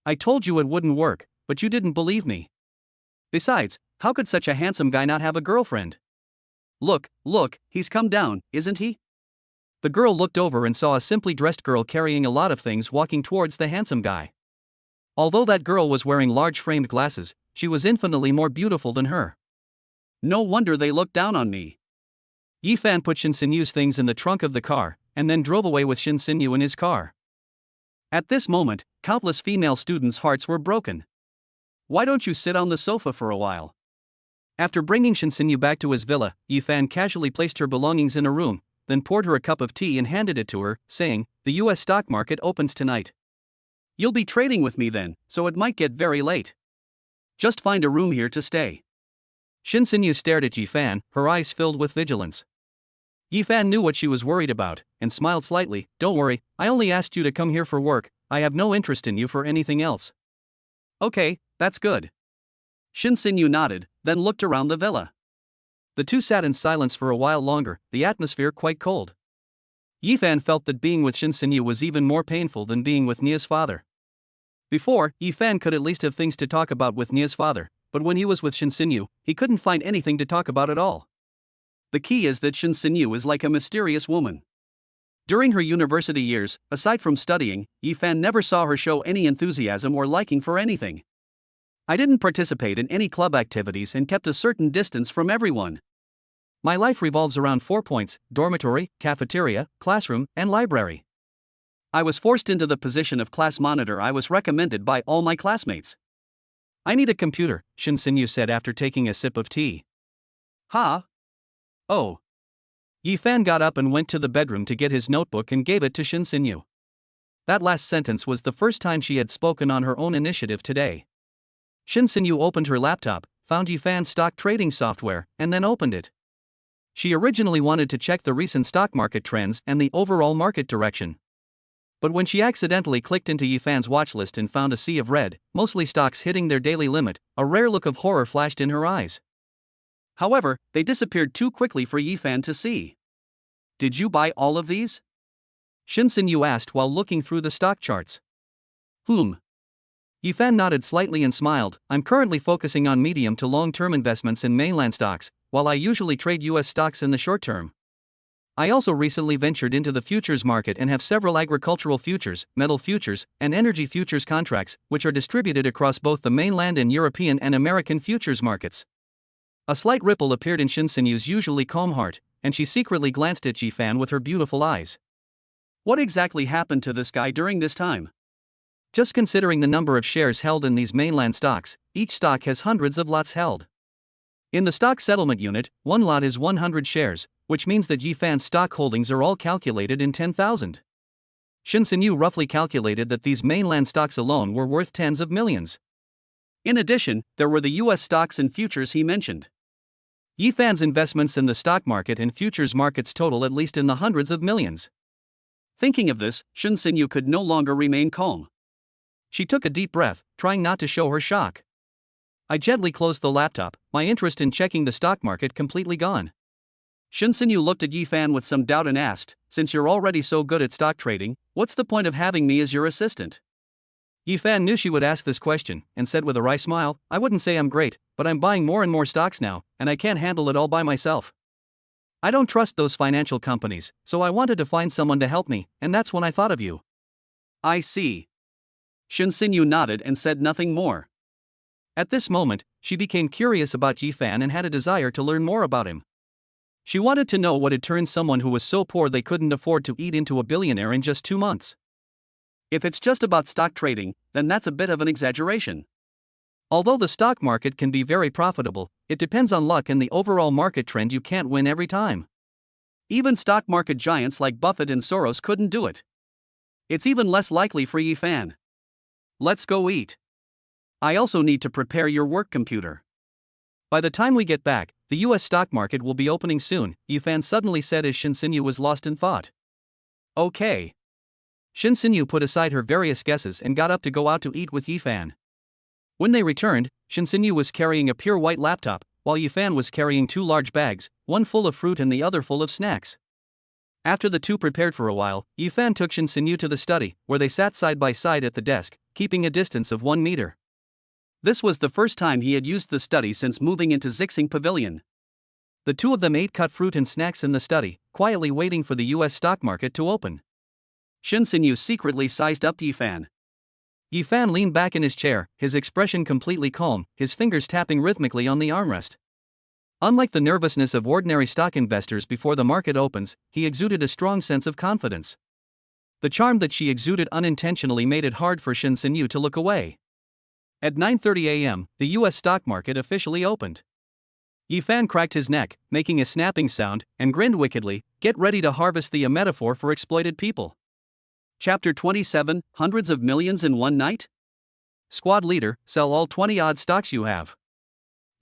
I told you it wouldn't work, but you didn't believe me. Besides, how could such a handsome guy not have a girlfriend? Look, he's come down, isn't he? The girl looked over and saw a simply dressed girl carrying a lot of things walking towards the handsome guy. Although that girl was wearing large framed glasses, she was infinitely more beautiful than her. No wonder they looked down on me. Yifan put Shin Sinyu's things in the trunk of the car, and then drove away with Shin Sinyu in his car. At this moment, countless female students' hearts were broken. Why don't you sit on the sofa for a while? After bringing Shin Sinyu back to his villa, Yifan casually placed her belongings in a room, then poured her a cup of tea and handed it to her, saying, the US stock market opens tonight. You'll be trading with me then, so it might get very late. Just find a room here to stay. Shin Sinyu stared at Yifan, her eyes filled with vigilance. Yifan knew what she was worried about, and smiled slightly. Don't worry, I only asked you to come here for work, I have no interest in you for anything else. Okay, that's good. Shin Sinyu nodded, then looked around the villa. The two sat in silence for a while longer, the atmosphere quite cold. Yifan felt that being with Shin Sinyu was even more painful than being with Nia's father. Before, Yifan could at least have things to talk about with Nia's father, but when he was with Shin Sinyu, he couldn't find anything to talk about at all. The key is that Shin Sinyu is like a mysterious woman. During her university years, aside from studying, Yifan never saw her show any enthusiasm or liking for anything. I didn't participate in any club activities and kept a certain distance from everyone. My life revolves around 4 points: dormitory, cafeteria, classroom, and library. I was forced into the position of class monitor. I was recommended by all my classmates. I need a computer, Shin Sinyu said after taking a sip of tea. Ha? Oh. Yifan got up and went to the bedroom to get his notebook and gave it to Shin Sinyu. That last sentence was the first time she had spoken on her own initiative today. Shin Sinyu opened her laptop, found Yifan's stock trading software, and then opened it. She originally wanted to check the recent stock market trends and the overall market direction. But when she accidentally clicked into Yifan's watchlist and found a sea of red, mostly stocks hitting their daily limit, a rare look of horror flashed in her eyes. However, they disappeared too quickly for Yifan to see. Did you buy all of these? Shin Sinyu asked while looking through the stock charts. Yifan nodded slightly and smiled. I'm currently focusing on medium to long-term investments in mainland stocks, while I usually trade US stocks in the short term. I also recently ventured into the futures market and have several agricultural futures, metal futures, and energy futures contracts, which are distributed across both the mainland and European and American futures markets. A slight ripple appeared in Shin Sinyu's usually calm heart, and she secretly glanced at Yifan with her beautiful eyes. What exactly happened to this guy during this time? Just considering the number of shares held in these mainland stocks, each stock has hundreds of lots held. In the stock settlement unit, one lot is 100 shares, which means that Yifan's stock holdings are all calculated in 10,000. Shin Sinyu roughly calculated that these mainland stocks alone were worth tens of millions. In addition, there were the US stocks and futures he mentioned. Yifan's investments in the stock market and futures markets total at least in the hundreds of millions. Thinking of this, Shin Sinyu could no longer remain calm. She took a deep breath, trying not to show her shock. I gently closed the laptop, my interest in checking the stock market completely gone. Shin Sinyu looked at Yifan with some doubt and asked, since you're already so good at stock trading, what's the point of having me as your assistant? Yifan knew she would ask this question, and said with a wry smile, I wouldn't say I'm great, but I'm buying more and more stocks now, and I can't handle it all by myself. I don't trust those financial companies, so I wanted to find someone to help me, and that's when I thought of you. I see. Shin Sinyu nodded and said nothing more. At this moment, she became curious about Yifan and had a desire to learn more about him. She wanted to know what had turned someone who was so poor they couldn't afford to eat into a billionaire in just 2 months. If it's just about stock trading, then that's a bit of an exaggeration. Although the stock market can be very profitable, it depends on luck and the overall market trend. You can't win every time. Even stock market giants like Buffett and Soros couldn't do it. It's even less likely for Yifan. Let's go eat. I also need to prepare your work computer. By the time we get back, the US stock market will be opening soon, Yifan suddenly said as Shin Sinyu was lost in thought. Okay. Shin Sinyu put aside her various guesses and got up to go out to eat with Yifan. When they returned, Shin Sinyu was carrying a pure white laptop, while Yifan was carrying 2 large bags, one full of fruit and the other full of snacks. After the two prepared for a while, Yifan took Shin Sinyu to the study, where they sat side by side at the desk, keeping a distance of 1 meter. This was the first time he had used the study since moving into Zixing Pavilion. The two of them ate cut fruit and snacks in the study, quietly waiting for the US stock market to open. Shin Sinyu secretly sized up Yifan. Yifan leaned back in his chair, his expression completely calm, his fingers tapping rhythmically on the armrest. Unlike the nervousness of ordinary stock investors before the market opens, he exuded a strong sense of confidence. The charm that she exuded unintentionally made it hard for Shin Sinyu to look away. At 9:30 a.m., the US stock market officially opened. Yifan cracked his neck, making a snapping sound, and grinned wickedly. Get ready to harvest a metaphor for exploited people. Chapter 27, Hundreds of Millions in One Night? Squad leader, sell all 20-odd stocks you have.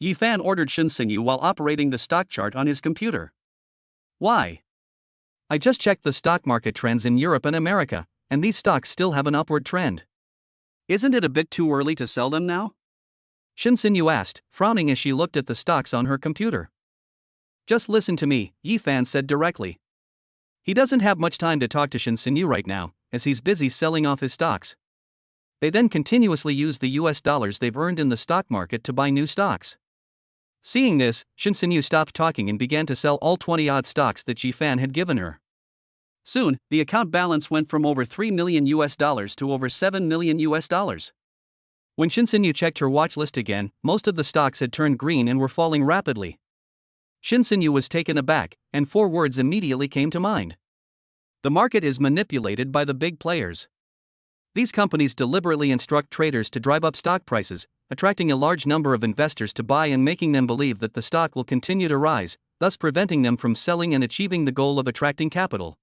Yifan ordered Shin Sinyu while operating the stock chart on his computer. Why? I just checked the stock market trends in Europe and America, and these stocks still have an upward trend. Isn't it a bit too early to sell them now? Shin Sinyu asked, frowning as she looked at the stocks on her computer. Just listen to me, Yifan said directly. He doesn't have much time to talk to Shin Sinyu right now, as he's busy selling off his stocks. They then continuously use the US dollars they've earned in the stock market to buy new stocks. Seeing this, Shin Sinyu stopped talking and began to sell all 20-odd stocks that Yifan had given her. Soon, the account balance went from over $3 million to over $7 million. When Shinsenyu checked her watch list again, most of the stocks had turned green and were falling rapidly. Shinsenyu was taken aback, and 4 words immediately came to mind. The market is manipulated by the big players. These companies deliberately instruct traders to drive up stock prices, attracting a large number of investors to buy and making them believe that the stock will continue to rise, thus preventing them from selling and achieving the goal of attracting capital.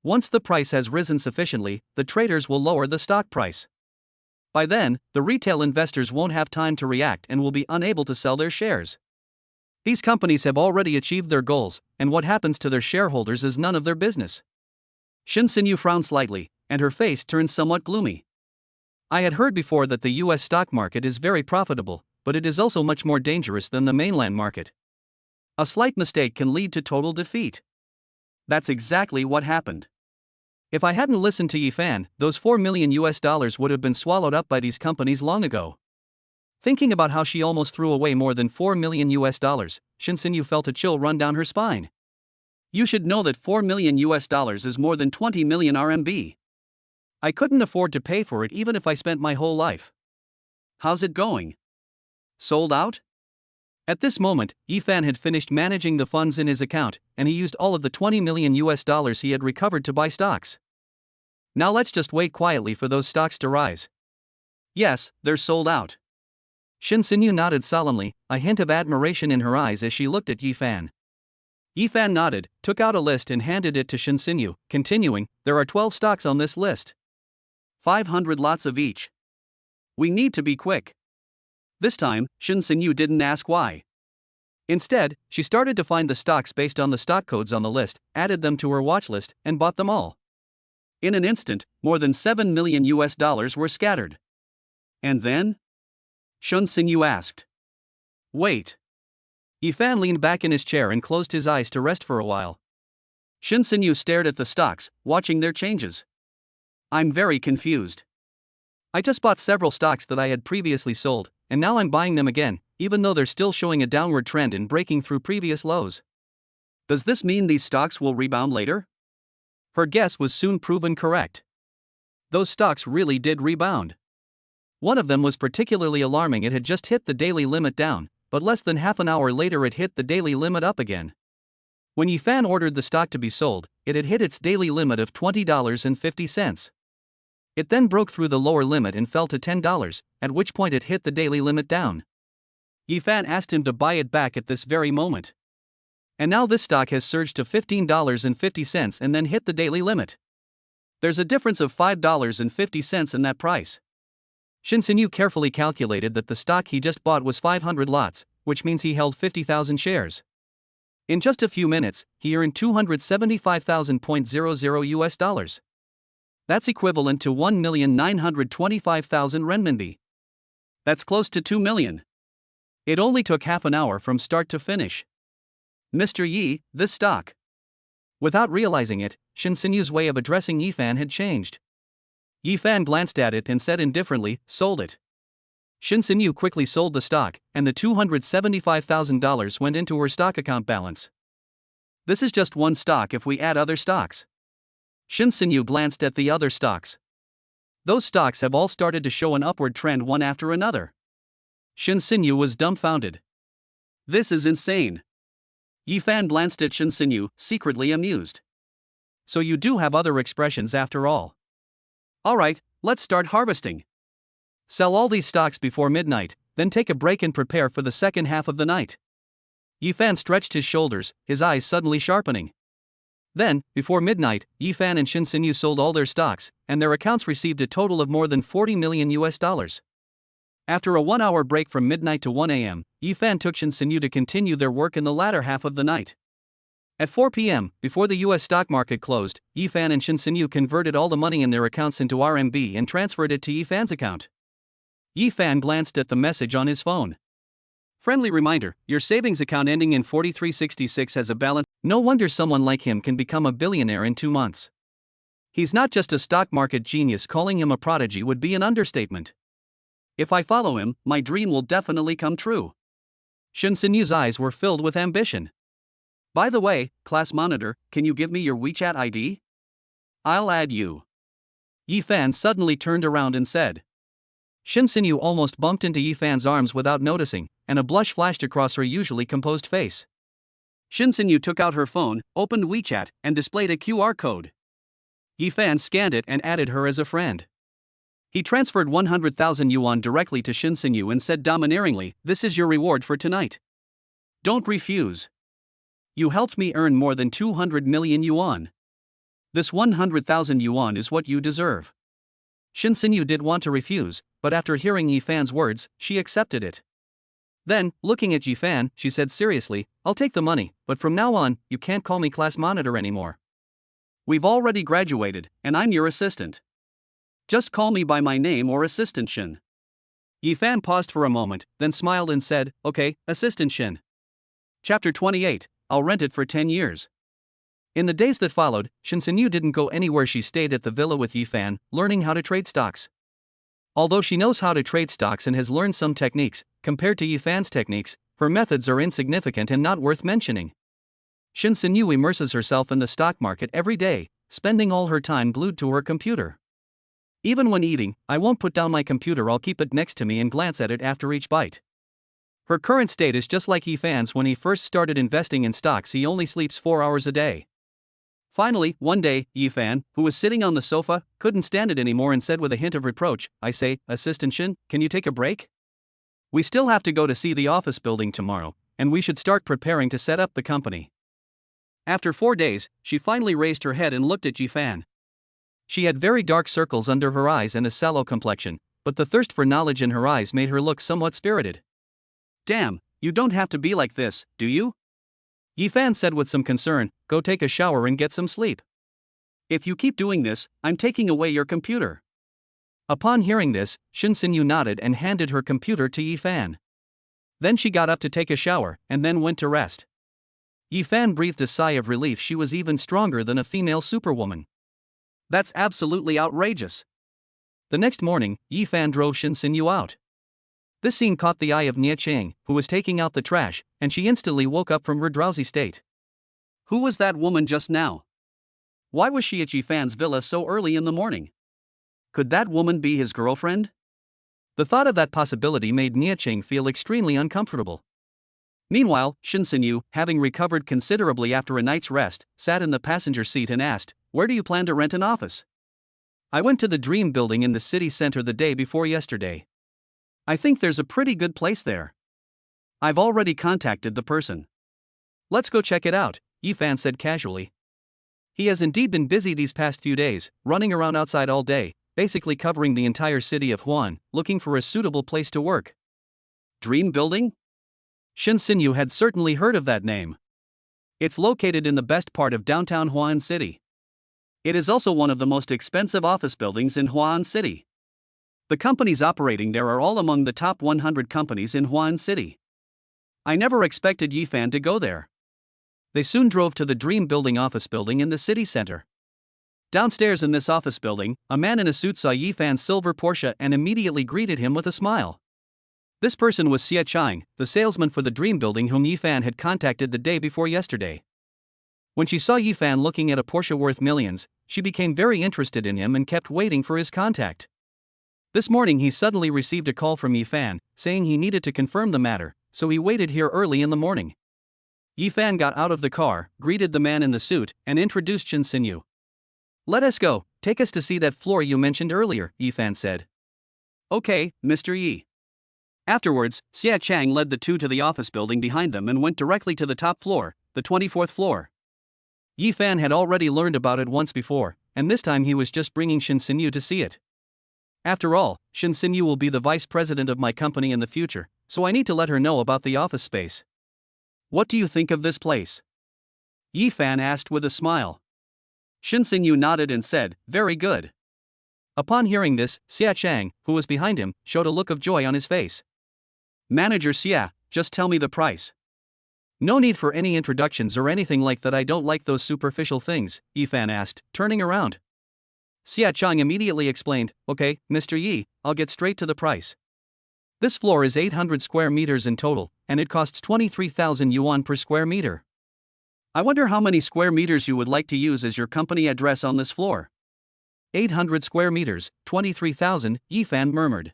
Once the price has risen sufficiently, the traders will lower the stock price. By then, the retail investors won't have time to react and will be unable to sell their shares. These companies have already achieved their goals, and what happens to their shareholders is none of their business. Shinsenyu frowned slightly, and her face turned somewhat gloomy. I had heard before that the US stock market is very profitable, but it is also much more dangerous than the mainland market. A slight mistake can lead to total defeat. That's exactly what happened. If I hadn't listened to Yifan, those $4 million would have been swallowed up by these companies long ago. Thinking about how she almost threw away more than $4 million, Shinsenyu felt a chill run down her spine. You should know that $4 million is more than 20 million RMB. I couldn't afford to pay for it even if I spent my whole life. How's it going? Sold out? At this moment, Yifan had finished managing the funds in his account, and he used all of the $20 million he had recovered to buy stocks. Now let's just wait quietly for those stocks to rise. Yes, they're sold out. Shinsenyu nodded solemnly, a hint of admiration in her eyes as she looked at Yifan. Yifan nodded, took out a list and handed it to Shinsenyu, continuing, there are 12 stocks on this list. 500 lots of each. We need to be quick. This time, Shinsenyu didn't ask why. Instead, she started to find the stocks based on the stock codes on the list, added them to her watch list, and bought them all. In an instant, more than $7 million were scattered. And then? Shinsenyu asked. Wait. Yifan leaned back in his chair and closed his eyes to rest for a while. Shinsenyu stared at the stocks, watching their changes. I'm very confused. I just bought several stocks that I had previously sold, and now I'm buying them again, even though they're still showing a downward trend and breaking through previous lows. Does this mean these stocks will rebound later? Her guess was soon proven correct. Those stocks really did rebound. One of them was particularly alarming. It had just hit the daily limit down, but less than half an hour later it hit the daily limit up again. When Yifan ordered the stock to be sold, it had hit its daily limit of $20.50. It then broke through the lower limit and fell to $10, at which point it hit the daily limit down. Yifan asked him to buy it back at this very moment. And now this stock has surged to $15.50 and then hit the daily limit. There's a difference of $5.50 in that price. Shinsenyu carefully calculated that the stock he just bought was 500 lots, which means he held 50,000 shares. In just a few minutes, he earned $275,000.00. That's equivalent to 1,925,000 renminbi. That's close to 2 million. It only took half an hour from start to finish. Mr. Yi, this stock. Without realizing it, Shinsenyu's way of addressing Yifan had changed. Yifan glanced at it and said indifferently, sold it. Shinsenyu quickly sold the stock, and the $275,000 went into her stock account balance. This is just one stock if we add other stocks. Shinsenyu glanced at the other stocks. Those stocks have all started to show an upward trend one after another. Shinsenyu was dumbfounded. This is insane. Yifan glanced at Shinsenyu, secretly amused. So you do have other expressions after all. Alright, let's start harvesting. Sell all these stocks before midnight, then take a break and prepare for the second half of the night. Yifan stretched his shoulders, his eyes suddenly sharpening. Then, before midnight, Yifan and Shinsenyu sold all their stocks, and their accounts received a total of more than $40 million. After a 1-hour break from midnight to 1 a.m., Yifan took Shinsenyu to continue their work in the latter half of the night. At 4 p.m., before the U.S. stock market closed, Yifan and Shinsenyu converted all the money in their accounts into RMB and transferred it to Yifan's account. Yifan glanced at the message on his phone. Friendly reminder, your savings account ending in 4366 has a balance. No wonder someone like him can become a billionaire in 2 months. He's not just a stock market genius. Calling him a prodigy would be an understatement. If I follow him, my dream will definitely come true. Shinsenyu's eyes were filled with ambition. By the way, class monitor, can you give me your WeChat ID? I'll add you. Yi Fan suddenly turned around and said. Shin Sinyu almost bumped into Yi Fan's arms without noticing, and a blush flashed across her usually composed face. Shin Sinyu took out her phone, opened WeChat, and displayed a QR code. Yi Fan scanned it and added her as a friend. He transferred 100,000 yuan directly to Shin Sinyu and said domineeringly, "This is your reward for tonight. Don't refuse. You helped me earn more than 200 million yuan. This 100,000 yuan is what you deserve." Shin Sinyu did want to refuse, but after hearing Yi Fan's words, she accepted it. Then, looking at Yi Fan, she said seriously, "I'll take the money, but from now on, you can't call me class monitor anymore. We've already graduated, and I'm your assistant. Just call me by my name or Assistant Shin." Yi Fan paused for a moment, then smiled and said, "Okay, Assistant Shin." Chapter 28, I'll rent it for 10 years. In the days that followed, Shin Sinyu didn't go anywhere. She stayed at the villa with Yi Fan, learning how to trade stocks. Although she knows how to trade stocks and has learned some techniques, compared to Yi Fan's techniques, her methods are insignificant and not worth mentioning. Shin Sinyu immerses herself in the stock market every day, spending all her time glued to her computer. Even when eating, I won't put down my computer, I'll keep it next to me and glance at it after each bite. Her current state is just like Yi Fan's when he first started investing in stocks. He only sleeps 4 hours a day. Finally, one day, Yi Fan, who was sitting on the sofa, couldn't stand it anymore and said with a hint of reproach, "I say, Assistant Shin, can you take a break? We still have to go to see the office building tomorrow, and we should start preparing to set up the company." After 4 days, she finally raised her head and looked at Yi Fan. She had very dark circles under her eyes and a sallow complexion, but the thirst for knowledge in her eyes made her look somewhat spirited. "Damn, you don't have to be like this, do you?" Yi Fan said with some concern, "Go take a shower and get some sleep. If you keep doing this, I'm taking away your computer." Upon hearing this, Shin Sinyu nodded and handed her computer to Yi Fan. Then she got up to take a shower, and then went to rest. Yi Fan breathed a sigh of relief. She was even stronger than a female superwoman. That's absolutely outrageous. The next morning, Yi Fan drove Shin Sinyu out. This scene caught the eye of Nia Chang, who was taking out the trash, and she instantly woke up from her drowsy state. Who was that woman just now? Why was she at Yi Fan's villa so early in the morning? Could that woman be his girlfriend? The thought of that possibility made Nia Chang feel extremely uncomfortable. Meanwhile, Shin Sinyu, having recovered considerably after a night's rest, sat in the passenger seat and asked, "Where do you plan to rent an office?" "I went to the Dream Building in the city center the day before yesterday. I think there's a pretty good place there. I've already contacted the person. Let's go check it out," Yi Fan said casually. He has indeed been busy these past few days, running around outside all day, basically covering the entire city of Huan, looking for a suitable place to work. Dream Building? Shin Sinyu had certainly heard of that name. It's located in the best part of downtown Huan City. It is also one of the most expensive office buildings in Huan City. The companies operating there are all among the top 100 companies in Huan City. I never expected Yi Fan to go there. They soon drove to the Dream Building office building in the city center. Downstairs in this office building, a man in a suit saw Yi Fan's silver Porsche and immediately greeted him with a smile. This person was Xia Chang, the salesman for the Dream Building whom Yi Fan had contacted the day before yesterday. When she saw Yi Fan looking at a Porsche worth millions, she became very interested in him and kept waiting for his contact. This morning he suddenly received a call from Yi Fan, saying he needed to confirm the matter, so he waited here early in the morning. Yi Fan got out of the car, greeted the man in the suit, and introduced Shin Sinyu. "Let us go, take us to see that floor you mentioned earlier," Yi Fan said. "Okay, Mr. Yi." Afterwards, Xia Chang led the two to the office building behind them and went directly to the top floor, the 24th floor. Yi Fan had already learned about it once before, and this time he was just bringing Shin Sinyu to see it. After all, Shin Sinyu will be the vice president of my company in the future, so I need to let her know about the office space. "What do you think of this place?" Yi Fan asked with a smile. Shin Sinyu nodded and said, "Very good." Upon hearing this, Xia Chang, who was behind him, showed a look of joy on his face. "Manager Xia, just tell me the price." "No need for any introductions or anything like that, I don't like those superficial things," Yi Fan asked, turning around. Xia Chang immediately explained, "Okay, Mr. Yi, I'll get straight to the price. This floor is 800 square meters in total, and it costs 23,000 yuan per square meter." I wonder how many square meters you would like to use as your company address on this floor. 800 square meters, 23,000, Yifan murmured.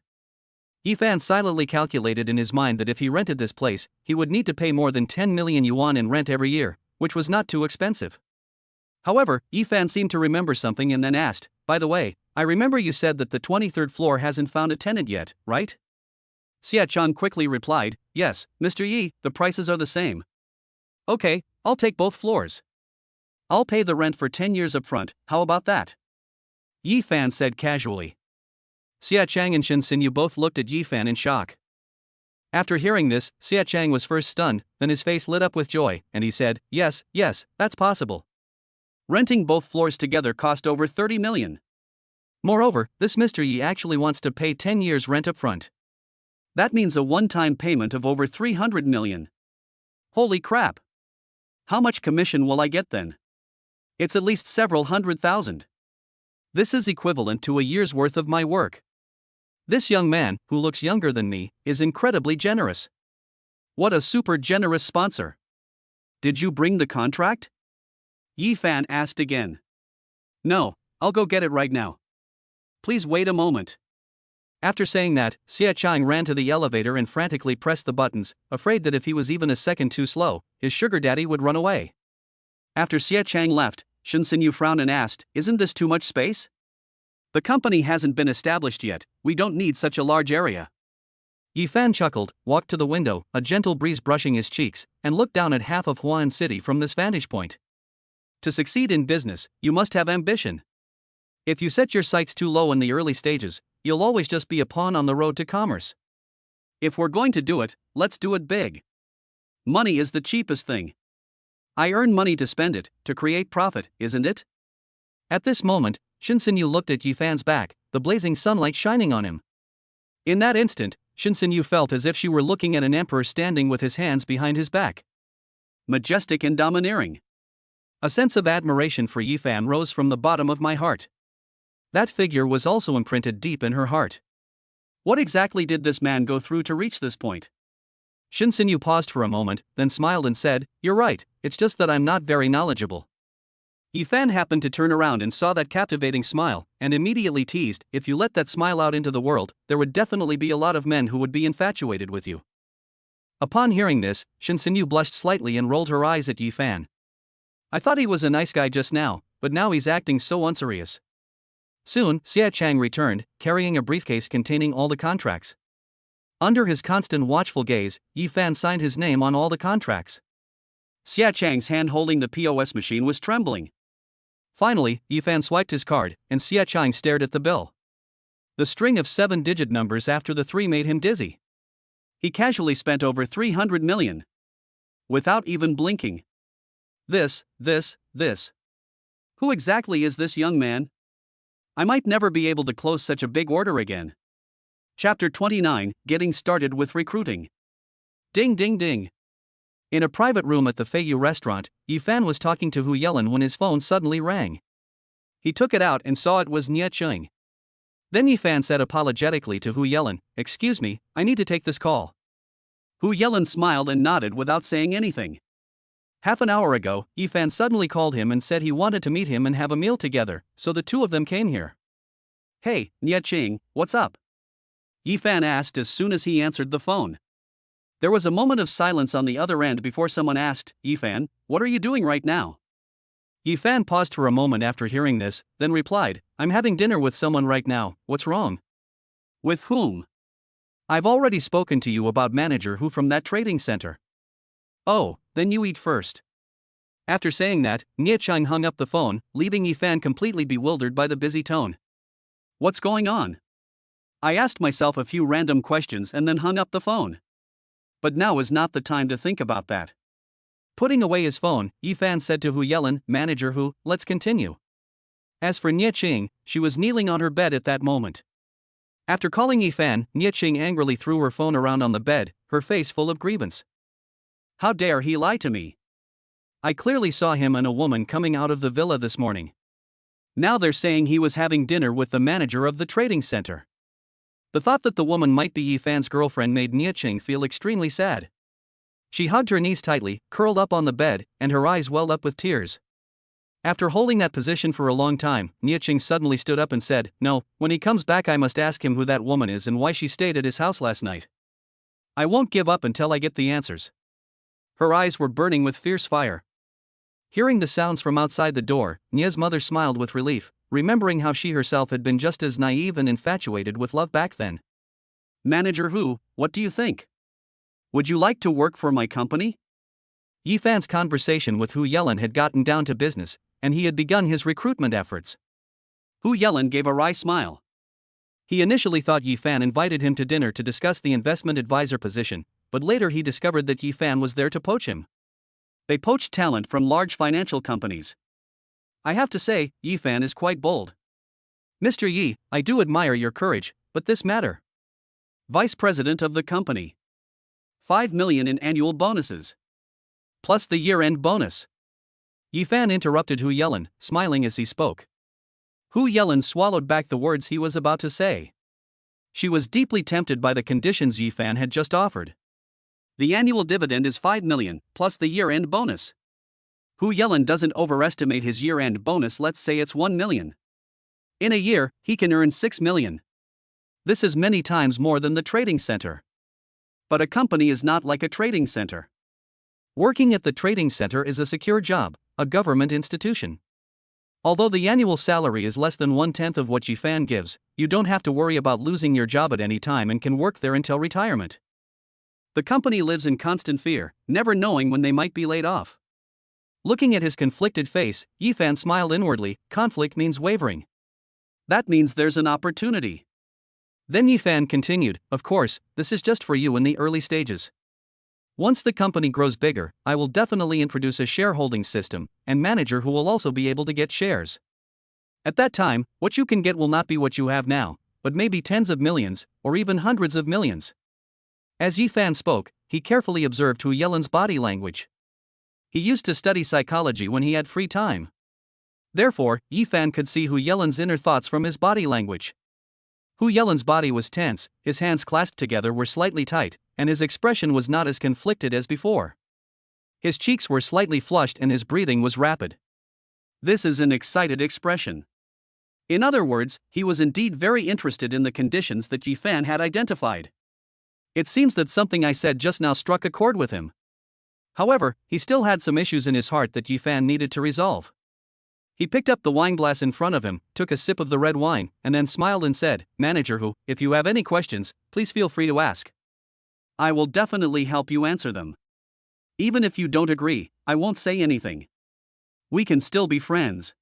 Yifan silently calculated in his mind that if he rented this place, he would need to pay more than 10 million yuan in rent every year, which was not too expensive. However, Yifan seemed to remember something and then asked, "By the way, I remember you said that the 23rd floor hasn't found a tenant yet, right?" Xia Chang quickly replied, "Yes, Mr. Yi, the prices are the same." "Okay, I'll take both floors. I'll pay the rent for 10 years up front, how about that?" Yifan said casually. Xia Chang and Shen Xinyu both looked at Yifan in shock. After hearing this, Xia Chang was first stunned, then his face lit up with joy, and he said, yes, that's possible. Renting both floors together cost over 30 million. Moreover, this Mr. Yi actually wants to pay 10 years rent up front. That means a one-time payment of over 300 million. Holy crap! How much commission will I get then? It's at least several hundred thousand. This is equivalent to a year's worth of my work. This young man, who looks younger than me, is incredibly generous. What a super generous sponsor. Did you bring the contract? Yifan asked again. No, I'll go get it right now. Please wait a moment. After saying that, Xia Chang ran to the elevator and frantically pressed the buttons, afraid that if he was even a second too slow, his sugar daddy would run away. After Xia Chang left, Shen Xinyu frowned and asked, "Isn't this too much space? The company hasn't been established yet, we don't need such a large area." Yifan chuckled, walked to the window, a gentle breeze brushing his cheeks, and looked down at half of Huan City from this vantage point. To succeed in business, you must have ambition. If you set your sights too low in the early stages, you'll always just be a pawn on the road to commerce. If we're going to do it, let's do it big. Money is the cheapest thing. I earn money to spend it, to create profit, isn't it? At this moment, Shen Xinyu looked at Yifan's back, the blazing sunlight shining on him. In that instant, Shen Xinyu felt as if she were looking at an emperor standing with his hands behind his back. Majestic and domineering. A sense of admiration for Yifan rose from the bottom of my heart. That figure was also imprinted deep in her heart. What exactly did this man go through to reach this point? Shen Xinyu paused for a moment, then smiled and said, "You're right, it's just that I'm not very knowledgeable." Yifan happened to turn around and saw that captivating smile, and immediately teased, "If you let that smile out into the world, there would definitely be a lot of men who would be infatuated with you." Upon hearing this, Shen Xinyu blushed slightly and rolled her eyes at Yifan. "I thought he was a nice guy just now, but now he's acting so unserious." Soon, Xia Chang returned, carrying a briefcase containing all the contracts. Under his constant watchful gaze, Yifan signed his name on all the contracts. Xia Chang's hand holding the POS machine was trembling. Finally, Yifan swiped his card, and Xia Chang stared at the bill. The string of 7-digit numbers after the 3 made him dizzy. He casually spent over 300 million. Without even blinking. This. Who exactly is this young man? I might never be able to close such a big order again. Chapter 29, Getting Started with Recruiting. Ding ding ding. In a private room at the Feiyu restaurant, Yifan was talking to Hu Yelin when his phone suddenly rang. He took it out and saw it was Nie Cheng. Then Yifan said apologetically to Hu Yelin, "Excuse me, I need to take this call." Hu Yelin smiled and nodded without saying anything. Half an hour ago, Yifan suddenly called him and said he wanted to meet him and have a meal together, so the two of them came here. "Hey, Nie Cheng, what's up?" Yifan asked as soon as he answered the phone. There was a moment of silence on the other end before someone asked, "Yifan, what are you doing right now?" Yifan paused for a moment after hearing this, then replied, "I'm having dinner with someone right now, what's wrong?" "With whom?" "I've already spoken to you about Manager Hu from that trading center." "Oh, then you eat first." After saying that, Nie Cheng hung up the phone, leaving Yifan completely bewildered by the busy tone. What's going on? I asked myself a few random questions and then hung up the phone. But now is not the time to think about that. Putting away his phone, Yifan said to Hu Yelin, "Manager Hu, let's continue." As for Nie Cheng, she was kneeling on her bed at that moment. After calling Yifan, Nie Cheng angrily threw her phone around on the bed, her face full of grievance. How dare he lie to me? I clearly saw him and a woman coming out of the villa this morning. Now they're saying he was having dinner with the manager of the trading center. The thought that the woman might be Yifan's girlfriend made Nie Cheng feel extremely sad. She hugged her knees tightly, curled up on the bed, and her eyes welled up with tears. After holding that position for a long time, Nieching suddenly stood up and said, "No, when he comes back I must ask him who that woman is and why she stayed at his house last night. I won't give up until I get the answers." Her eyes were burning with fierce fire. Hearing the sounds from outside the door, Nia's mother smiled with relief, remembering how she herself had been just as naive and infatuated with love back then. "Manager Hu, what do you think? Would you like to work for my company?" Yifan's conversation with Hu Yelin had gotten down to business, and he had begun his recruitment efforts. Hu Yelin gave a wry smile. He initially thought Yifan invited him to dinner to discuss the investment advisor position, but later he discovered that Yifan was there to poach him. They poached talent from large financial companies. I have to say, Yifan is quite bold. "Mr. Yi, I do admire your courage, but this matter." Vice president of the company. 5 million in annual bonuses. Plus the year-end bonus. Yifan interrupted Hu Yelin, smiling as he spoke. Hu Yelin swallowed back the words he was about to say. She was deeply tempted by the conditions Yifan had just offered. The annual dividend is 5 million, plus the year-end bonus. Hu Yelin doesn't overestimate his year-end bonus, let's say it's 1 million. In a year, he can earn 6 million. This is many times more than the trading center. But a company is not like a trading center. Working at the trading center is a secure job, a government institution. Although the annual salary is less than 1/10 of what Yifan gives, you don't have to worry about losing your job at any time and can work there until retirement. The company lives in constant fear, never knowing when they might be laid off. Looking at his conflicted face, Yifan smiled inwardly. Conflict means wavering. That means there's an opportunity. Then Yifan continued, "Of course, this is just for you in the early stages. Once the company grows bigger, I will definitely introduce a shareholding system, and manager who will also be able to get shares. At that time, what you can get will not be what you have now, but maybe tens of millions, or even hundreds of millions." As Yifan spoke, he carefully observed Hu Yelin's body language. He used to study psychology when he had free time. Therefore, Yifan could see Hu Yelin's inner thoughts from his body language. Hu Yelin's body was tense, his hands clasped together were slightly tight, and his expression was not as conflicted as before. His cheeks were slightly flushed and his breathing was rapid. This is an excited expression. In other words, he was indeed very interested in the conditions that Yifan had identified. It seems that something I said just now struck a chord with him. However, he still had some issues in his heart that Yifan needed to resolve. He picked up the wineglass in front of him, took a sip of the red wine, and then smiled and said, "Manager Hu, if you have any questions, please feel free to ask. I will definitely help you answer them. Even if you don't agree, I won't say anything. We can still be friends.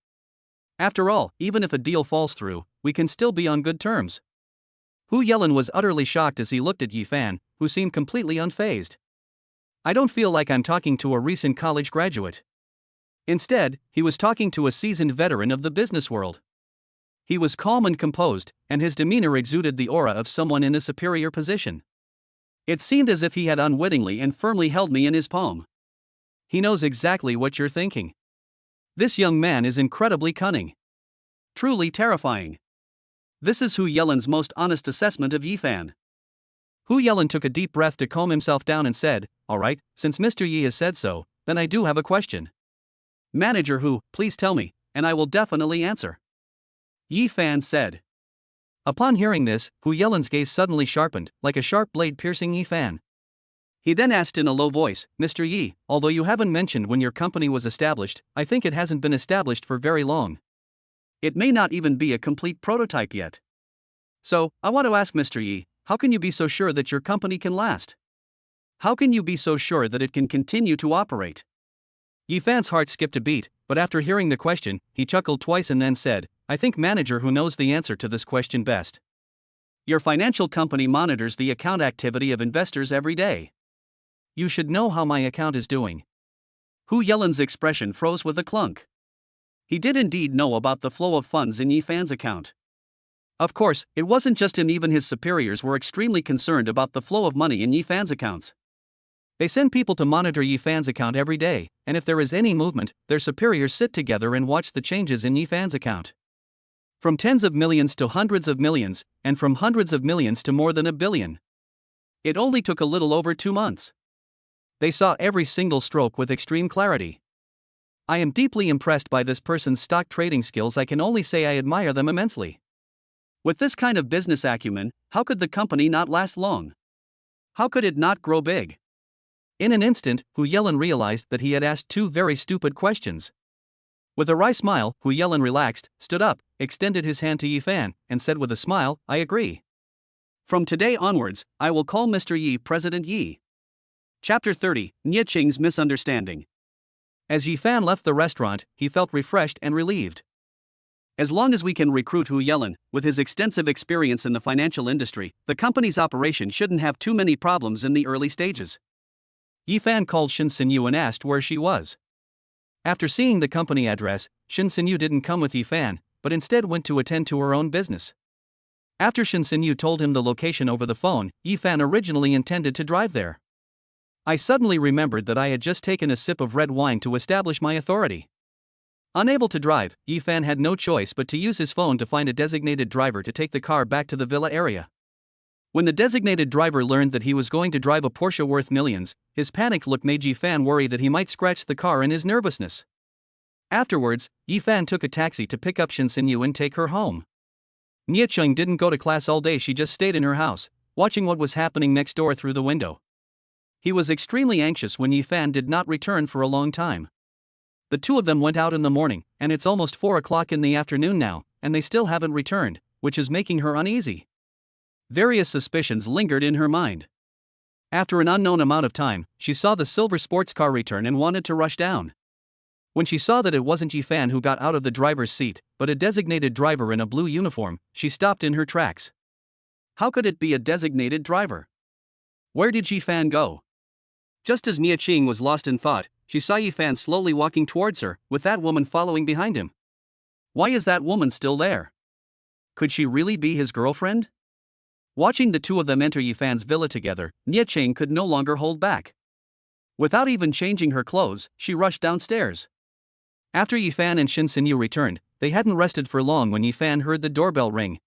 After all, even if a deal falls through, we can still be on good terms." Hu Yelin was utterly shocked as he looked at Yifan, who seemed completely unfazed. "I don't feel like I'm talking to a recent college graduate." Instead, he was talking to a seasoned veteran of the business world. He was calm and composed, and his demeanor exuded the aura of someone in a superior position. It seemed as if he had unwittingly and firmly held me in his palm. He knows exactly what you're thinking. This young man is incredibly cunning. Truly terrifying. This is Hu Yelin's most honest assessment of Yifan. Hu Yelin took a deep breath to calm himself down and said, "All right, since Mr. Yi has said so, then I do have a question. Manager Hu, please tell me, and I will definitely answer." Yifan said. Upon hearing this, Hu Yelin's gaze suddenly sharpened, like a sharp blade piercing Yifan. He then asked in a low voice, "Mr. Yi, although you haven't mentioned when your company was established, I think it hasn't been established for very long. It may not even be a complete prototype yet. So, I want to ask Mr. Yi, how can you be so sure that your company can last? How can you be so sure that it can continue to operate?" Yifan's heart skipped a beat, but after hearing the question, he chuckled twice and then said, "I think manager who knows the answer to this question best. Your financial company monitors the account activity of investors every day. You should know how my account is doing." Hu Yelin's expression froze with a clunk. He did indeed know about the flow of funds in Yifan's account. Of course, it wasn't just him, even his superiors were extremely concerned about the flow of money in Yifan's accounts. They send people to monitor Yifan's account every day, and if there is any movement, their superiors sit together and watch the changes in Yifan's account. From tens of millions to hundreds of millions, and from hundreds of millions to more than $1 billion. It only took a little over 2 months. They saw every single stroke with extreme clarity. I am deeply impressed by this person's stock trading skills. I can only say I admire them immensely. With this kind of business acumen, how could the company not last long? How could it not grow big? In an instant, Hu Yelin realized that he had asked two very stupid questions. With a wry smile, Hu Yelin relaxed, stood up, extended his hand to Yi Fan, and said with a smile, I agree. From today onwards, I will call Mr. Yi President Yi. Chapter 30, Nie Qing's Misunderstanding. As Yi Fan left the restaurant, he felt refreshed and relieved. As long as we can recruit Hu Yelin, with his extensive experience in the financial industry, the company's operation shouldn't have too many problems in the early stages. Yi Fan called Shin Sinyu and asked where she was. After seeing the company address, Shin Sinyu didn't come with Yi Fan, but instead went to attend to her own business. After Shin Sinyu told him the location over the phone, Yi Fan originally intended to drive there. I suddenly remembered that I had just taken a sip of red wine to establish my authority. Unable to drive, Yi Fan had no choice but to use his phone to find a designated driver to take the car back to the villa area. When the designated driver learned that he was going to drive a Porsche worth millions, his panicked look made Yi Fan worry that he might scratch the car in his nervousness. Afterwards, Yi Fan took a taxi to pick up Shin Sinyu and take her home. Nie Qing didn't go to class all day. She just stayed in her house, watching what was happening next door through the window. He was extremely anxious when Yi Fan did not return for a long time. The two of them went out in the morning, and it's almost 4 o'clock in the afternoon now, and they still haven't returned, which is making her uneasy. Various suspicions lingered in her mind. After an unknown amount of time, she saw the silver sports car return and wanted to rush down. When she saw that it wasn't Yi Fan who got out of the driver's seat, but a designated driver in a blue uniform, she stopped in her tracks. How could it be a designated driver? Where did Yi Fan go? Just as Nie Qing was lost in thought, she saw Yi Fan slowly walking towards her, with that woman following behind him. Why is that woman still there? Could she really be his girlfriend? Watching the two of them enter Yi Fan's villa together, Nie Qing could no longer hold back. Without even changing her clothes, she rushed downstairs. After Yi Fan and Shin Sinyu returned, they hadn't rested for long when Yi Fan heard the doorbell ring.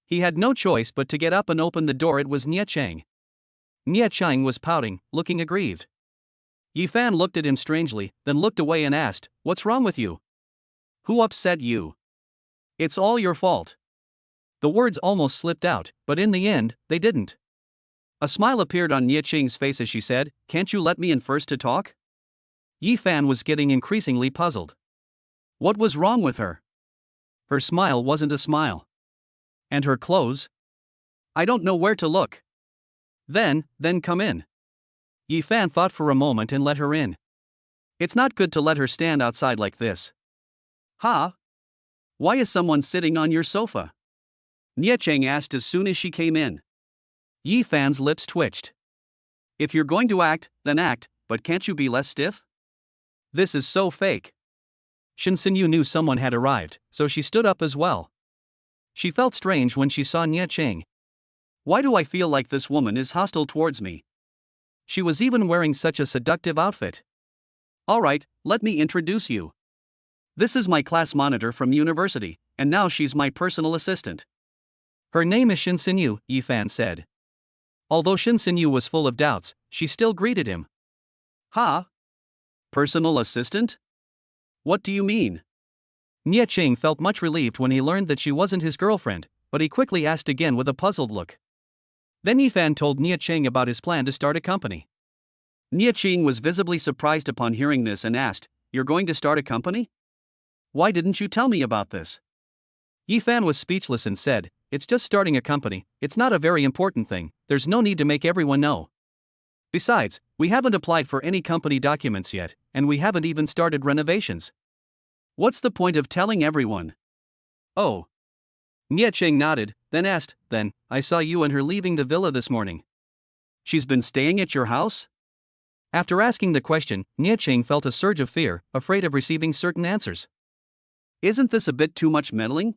He had no choice but to get up and open the door. It was Nie Qing. Nie Qing was pouting, looking aggrieved. Yi Fan looked at him strangely, then looked away and asked, What's wrong with you? Who upset you? It's all your fault. The words almost slipped out, but in the end, they didn't. A smile appeared on Nie Qing's face as she said, Can't you let me in first to talk? Yi Fan was getting increasingly puzzled. What was wrong with her? Her smile wasn't a smile. And her clothes? I don't know where to look. Then come in. Yi Fan thought for a moment and let her in. It's not good to let her stand outside like this. Huh? Why is someone sitting on your sofa? Nie Qing asked as soon as she came in. Yi Fan's lips twitched. If you're going to act, then act, but can't you be less stiff? This is so fake. Shin Sinyu knew someone had arrived, so she stood up as well. She felt strange when she saw Nie Qing. Why do I feel like this woman is hostile towards me? She was even wearing such a seductive outfit. Alright, let me introduce you. This is my class monitor from university, and now she's my personal assistant. Her name is Shin Sinyu, Yi Fan said. Although Shin Sinyu was full of doubts, she still greeted him. Huh? Personal assistant? What do you mean? Nie Qing felt much relieved when he learned that she wasn't his girlfriend, but he quickly asked again with a puzzled look. Then Yi Fan told Nie Qing about his plan to start a company. Nie Qing was visibly surprised upon hearing this and asked, You're going to start a company? Why didn't you tell me about this? Yi Fan was speechless and said, It's just starting a company, it's not a very important thing, there's no need to make everyone know. Besides, we haven't applied for any company documents yet, and we haven't even started renovations. What's the point of telling everyone? Oh. Nie Qing nodded, then asked, Then, I saw you and her leaving the villa this morning. She's been staying at your house? After asking the question, Nie Qing felt a surge of fear, afraid of receiving certain answers. Isn't this a bit too much meddling?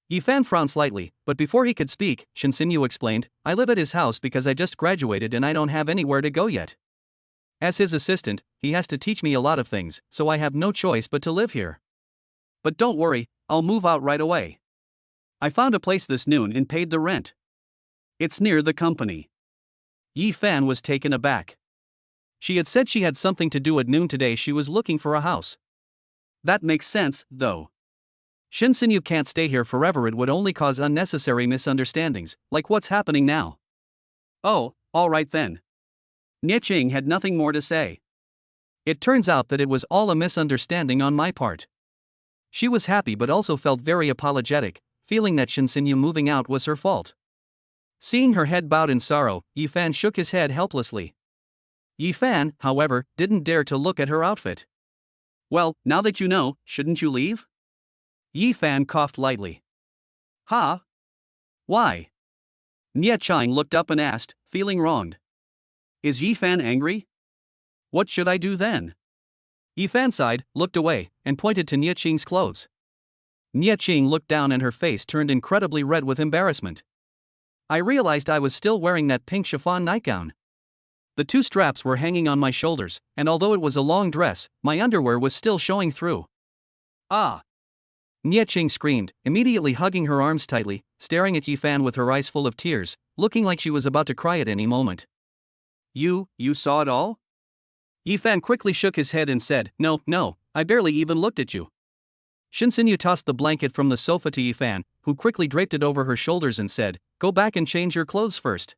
Yi Fan frowned slightly, but before he could speak, Shin Sinyu explained, I live at his house because I just graduated and I don't have anywhere to go yet. As his assistant, he has to teach me a lot of things, so I have no choice but to live here. But don't worry, I'll move out right away. I found a place this noon and paid the rent. It's near the company. Yi Fan was taken aback. She had said she had something to do at noon today. She was looking for a house. That makes sense, though. Shinsenyu can't stay here forever. It would only cause unnecessary misunderstandings, like what's happening now. Oh, alright then. Nieching had nothing more to say. It turns out that it was all a misunderstanding on my part. She was happy but also felt very apologetic, feeling that Shinsenyu moving out was her fault. Seeing her head bowed in sorrow, Yifan shook his head helplessly. Yifan, however, didn't dare to look at her outfit. Well, now that you know, shouldn't you leave? Yifan coughed lightly. Huh? Why? Nieching looked up and asked, feeling wronged. Is Yifan angry? What should I do then? Yifan sighed, looked away, and pointed to Nieching's clothes. Nieching looked down and her face turned incredibly red with embarrassment. I realized I was still wearing that pink chiffon nightgown. The two straps were hanging on my shoulders, and although it was a long dress, my underwear was still showing through. Ah! Nieching screamed, immediately hugging her arms tightly, staring at Yifan with her eyes full of tears, looking like she was about to cry at any moment. You saw it all? Yifan quickly shook his head and said, No, I barely even looked at you. Shinsenyu tossed the blanket from the sofa to Yifan, who quickly draped it over her shoulders and said, Go back and change your clothes first.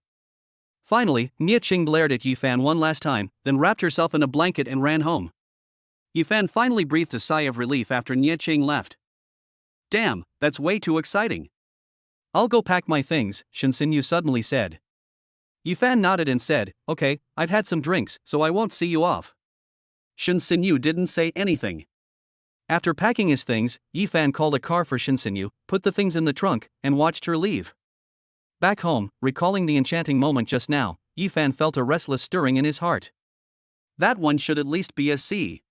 Finally, Nieching glared at Yifan one last time, then wrapped herself in a blanket and ran home. Yifan finally breathed a sigh of relief after Nieching left. Damn, that's way too exciting. I'll go pack my things, Shinsenyu suddenly said. Yifan nodded and said, Okay, I've had some drinks, so I won't see you off. Shinsenyu didn't say anything. After packing his things, Yifan called a car for Shinsenyu, put the things in the trunk, and watched her leave. Back home, recalling the enchanting moment just now, Yifan felt a restless stirring in his heart. That one should at least be a C.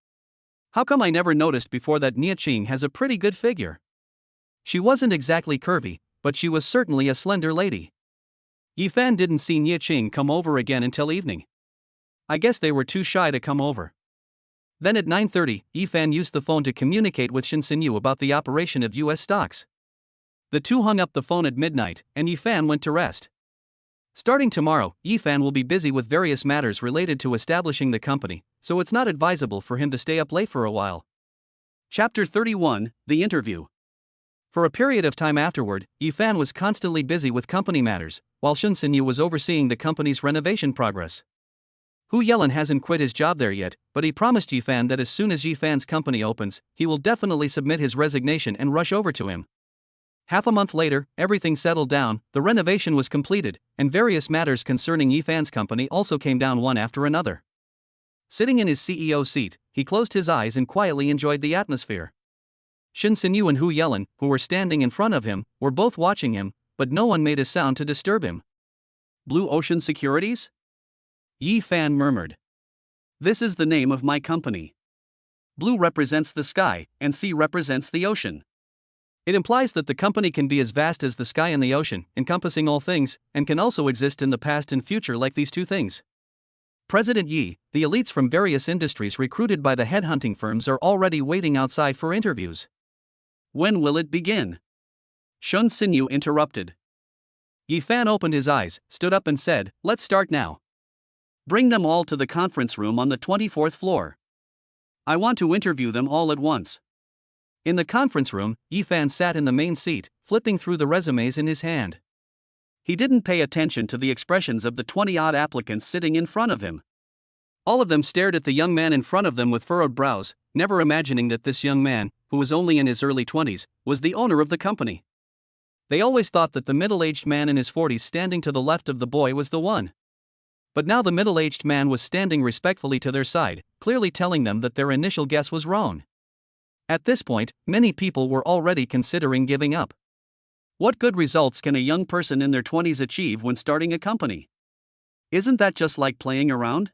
How come I never noticed before that Nieching has a pretty good figure? She wasn't exactly curvy, but she was certainly a slender lady. Yifan didn't see Nieching come over again until evening. I guess they were too shy to come over. Then at 9:30, Yifan used the phone to communicate with Shinsenyu about the operation of US stocks. The two hung up the phone at midnight, and Yifan went to rest. Starting tomorrow, Yifan will be busy with various matters related to establishing the company, so it's not advisable for him to stay up late for a while. Chapter 31, The Interview. For a period of time afterward, Yifan was constantly busy with company matters, while Shinsenyu was overseeing the company's renovation progress. Hu Yelin hasn't quit his job there yet, but he promised Yifan that as soon as Yifan's company opens, he will definitely submit his resignation and rush over to him. Half a month later, everything settled down, the renovation was completed, and various matters concerning Yifan's company also came down one after another. Sitting in his CEO seat, he closed his eyes and quietly enjoyed the atmosphere. Shinsenyu and Hu Yelin, who were standing in front of him, were both watching him, but no one made a sound to disturb him. Blue Ocean Securities? Yifan murmured. This is the name of my company. Blue represents the sky, and sea represents the ocean. It implies that the company can be as vast as the sky and the ocean, encompassing all things, and can also exist in the past and future like these two things. President Yi, the elites from various industries recruited by the headhunting firms are already waiting outside for interviews. When will it begin? Shinsenyu interrupted. Yifan opened his eyes, stood up and said, Let's start now. Bring them all to the conference room on the 24th floor. I want to interview them all at once. In the conference room, Yifan sat in the main seat, flipping through the resumes in his hand. He didn't pay attention to the expressions of the 20-odd applicants sitting in front of him. All of them stared at the young man in front of them with furrowed brows, never imagining that this young man, who was only in his early 20s, was the owner of the company. They always thought that the middle-aged man in his 40s standing to the left of the boy was the one. But now the middle-aged man was standing respectfully to their side, clearly telling them that their initial guess was wrong. At this point, many people were already considering giving up. What good results can a young person in their 20s achieve when starting a company? Isn't that just like playing around?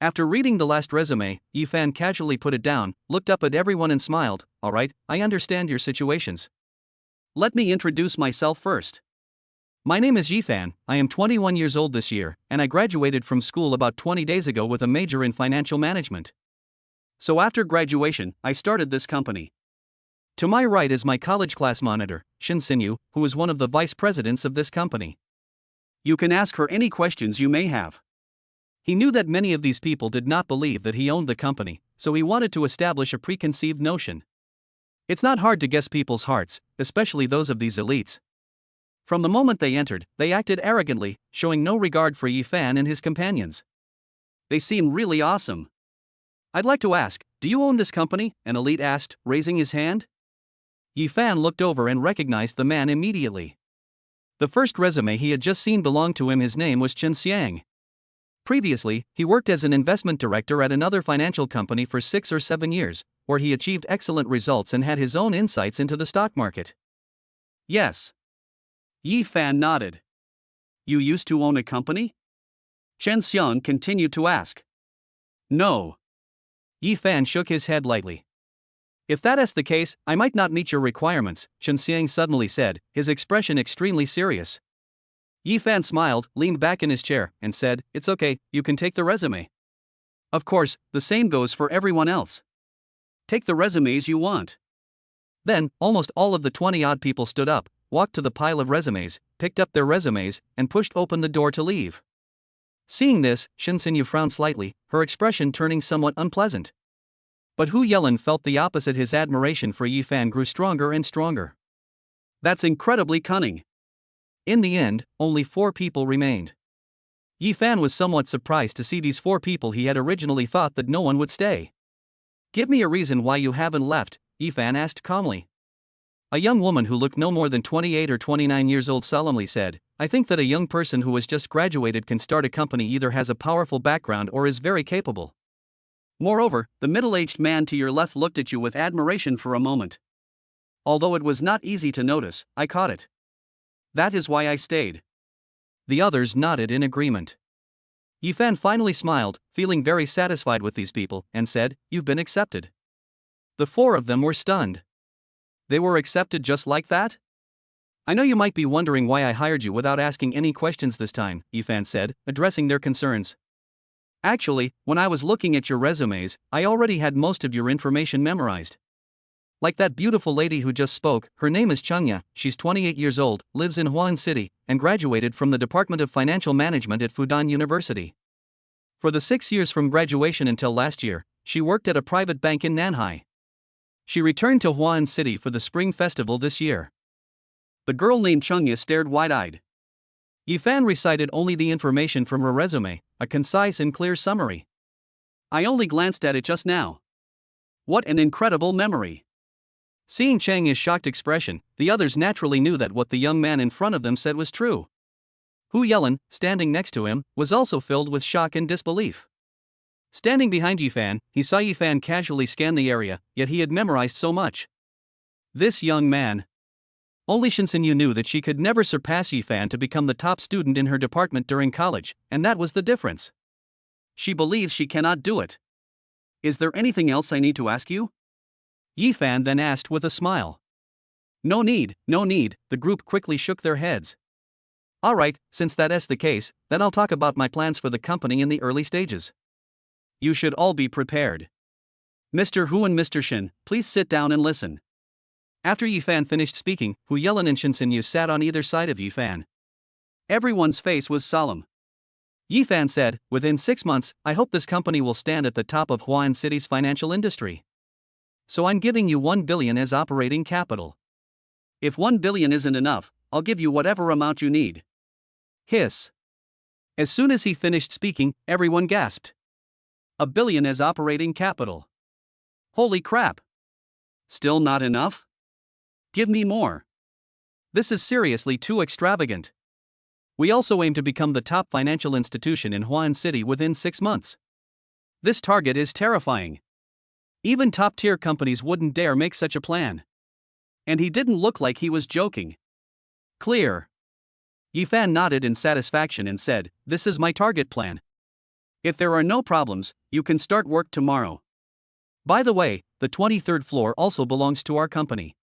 After reading the last resume, Yifan casually put it down, looked up at everyone and smiled. All right, I understand your situations. Let me introduce myself first. My name is Yifan, I am 21 years old this year, and I graduated from school about 20 days ago with a major in financial management. So after graduation, I started this company. To my right is my college class monitor, Shinsenyu, who is one of the vice presidents of this company. You can ask her any questions you may have. He knew that many of these people did not believe that he owned the company, so he wanted to establish a preconceived notion. It's not hard to guess people's hearts, especially those of these elites. From the moment they entered, they acted arrogantly, showing no regard for Yi Fan and his companions. They seem really awesome. I'd like to ask, do you own this company? An elite asked, raising his hand. Yi Fan looked over and recognized the man immediately. The first resume he had just seen belonged to him. His name was Chen Xiang. Previously, he worked as an investment director at another financial company for 6 or 7 years, where he achieved excellent results and had his own insights into the stock market. Yes. Yi Fan nodded. You used to own a company? Chen Xiang continued to ask. No. Yi Fan shook his head lightly. If that is the case, I might not meet your requirements, Chen Xiang suddenly said, his expression extremely serious. Yi Fan smiled, leaned back in his chair, and said, It's okay, you can take the resume. Of course, the same goes for everyone else. Take the resumes you want. Then, almost all of the 20-odd people stood up, walked to the pile of resumes, picked up their resumes, and pushed open the door to leave. Seeing this, Shin Sinyu frowned slightly, her expression turning somewhat unpleasant. But Hu Yelin felt the opposite. His admiration for Yi Fan grew stronger and stronger. That's incredibly cunning. In the end, only 4 people remained. Yi Fan was somewhat surprised to see these 4 people. He had originally thought that no one would stay. Give me a reason why you haven't left, Yi Fan asked calmly. A young woman who looked no more than 28 or 29 years old solemnly said, I think that a young person who has just graduated can start a company, either has a powerful background or is very capable. Moreover, the middle-aged man to your left looked at you with admiration for a moment. Although it was not easy to notice, I caught it. That is why I stayed. The others nodded in agreement. Yi Fan finally smiled, feeling very satisfied with these people, and said, You've been accepted. The 4 of them were stunned. They were accepted just like that? I know you might be wondering why I hired you without asking any questions this time, Yi Fan said, addressing their concerns. Actually, when I was looking at your resumes, I already had most of your information memorized. Like that beautiful lady who just spoke, her name is Chengya, she's 28 years old, lives in Huan City, and graduated from the Department of Financial Management at Fudan University. For the 6 years from graduation until last year, she worked at a private bank in Nanhai. She returned to Huan City for the Spring Festival this year. The girl named Chengya stared wide-eyed. Yi Fan recited only the information from her resume, a concise and clear summary. I only glanced at it just now. What an incredible memory. Seeing Chengya's shocked expression, the others naturally knew that what the young man in front of them said was true. Hu Yelin, standing next to him, was also filled with shock and disbelief. Standing behind Yi Fan, he saw Yi Fan casually scan the area, yet he had memorized so much. This young man. Only Shin Sinyu knew that she could never surpass Yi Fan to become the top student in her department during college, and that was the difference. She believes she cannot do it. Is there anything else I need to ask you? Yi Fan then asked with a smile. No need, the group quickly shook their heads. Alright, since that is the case, then I'll talk about my plans for the company in the early stages. You should all be prepared. Mr. Hu and Mr. Shin, please sit down and listen. After Yi Fan finished speaking, Hu Yelin and Shin Sinyu sat on either side of Yi Fan. Everyone's face was solemn. Yi Fan said, Within 6 months, I hope this company will stand at the top of Huan City's financial industry. So I'm giving you 1 billion as operating capital. If 1 billion isn't enough, I'll give you whatever amount you need. Hiss. As soon as he finished speaking, everyone gasped. 1 billion as operating capital. Holy crap. Still not enough? Give me more. This is seriously too extravagant. We also aim to become the top financial institution in Huan City within 6 months. This target is terrifying. Even top-tier companies wouldn't dare make such a plan. And he didn't look like he was joking. Clear. Yi Fan nodded in satisfaction and said, This is my target plan. If there are no problems, you can start work tomorrow. By the way, the 23rd floor also belongs to our company.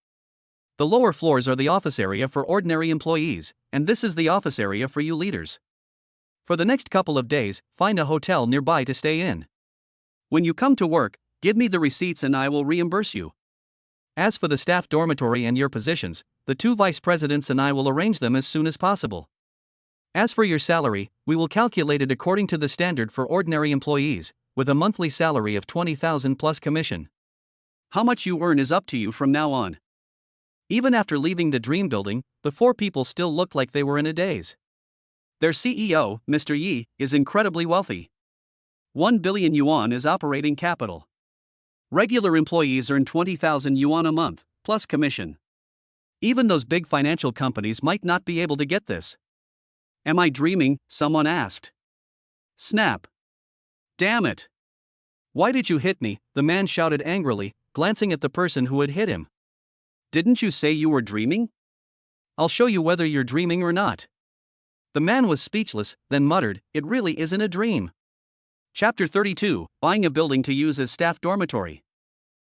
The lower floors are the office area for ordinary employees, and this is the office area for you leaders. For the next couple of days, find a hotel nearby to stay in. When you come to work, give me the receipts and I will reimburse you. As for the staff dormitory and your positions, the 2 vice presidents and I will arrange them as soon as possible. As for your salary, we will calculate it according to the standard for ordinary employees, with a monthly salary of 20,000 plus commission. How much you earn is up to you from now on. Even after leaving the dream building, the four people still looked like they were in a daze. Their CEO, Mr. Yi, is incredibly wealthy. 1 billion yuan is operating capital. Regular employees earn 20,000 yuan a month, plus commission. Even those big financial companies might not be able to get this. Am I dreaming? Someone asked. Snap. Damn it. Why did you hit me? The man shouted angrily, glancing at the person who had hit him. Didn't you say you were dreaming? I'll show you whether you're dreaming or not. The man was speechless, then muttered, It really isn't a dream. Chapter 32, Buying a Building to Use as Staff Dormitory.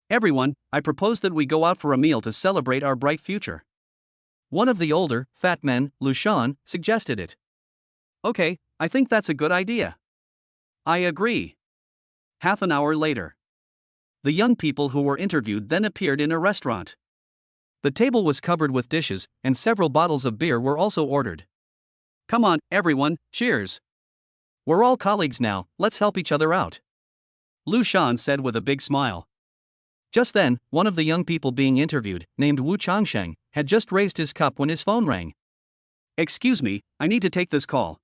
Everyone, I propose that we go out for a meal to celebrate our bright future. One of the older, fat men, Lu Shan, suggested it. Okay, I think that's a good idea. I agree. Half an hour later. The young people who were interviewed then appeared in a restaurant. The table was covered with dishes, and several bottles of beer were also ordered. Come on, everyone, cheers. We're all colleagues now, let's help each other out. Lu Shan said with a big smile. Just then, one of the young people being interviewed, named Wu Changsheng, had just raised his cup when his phone rang. Excuse me, I need to take this call.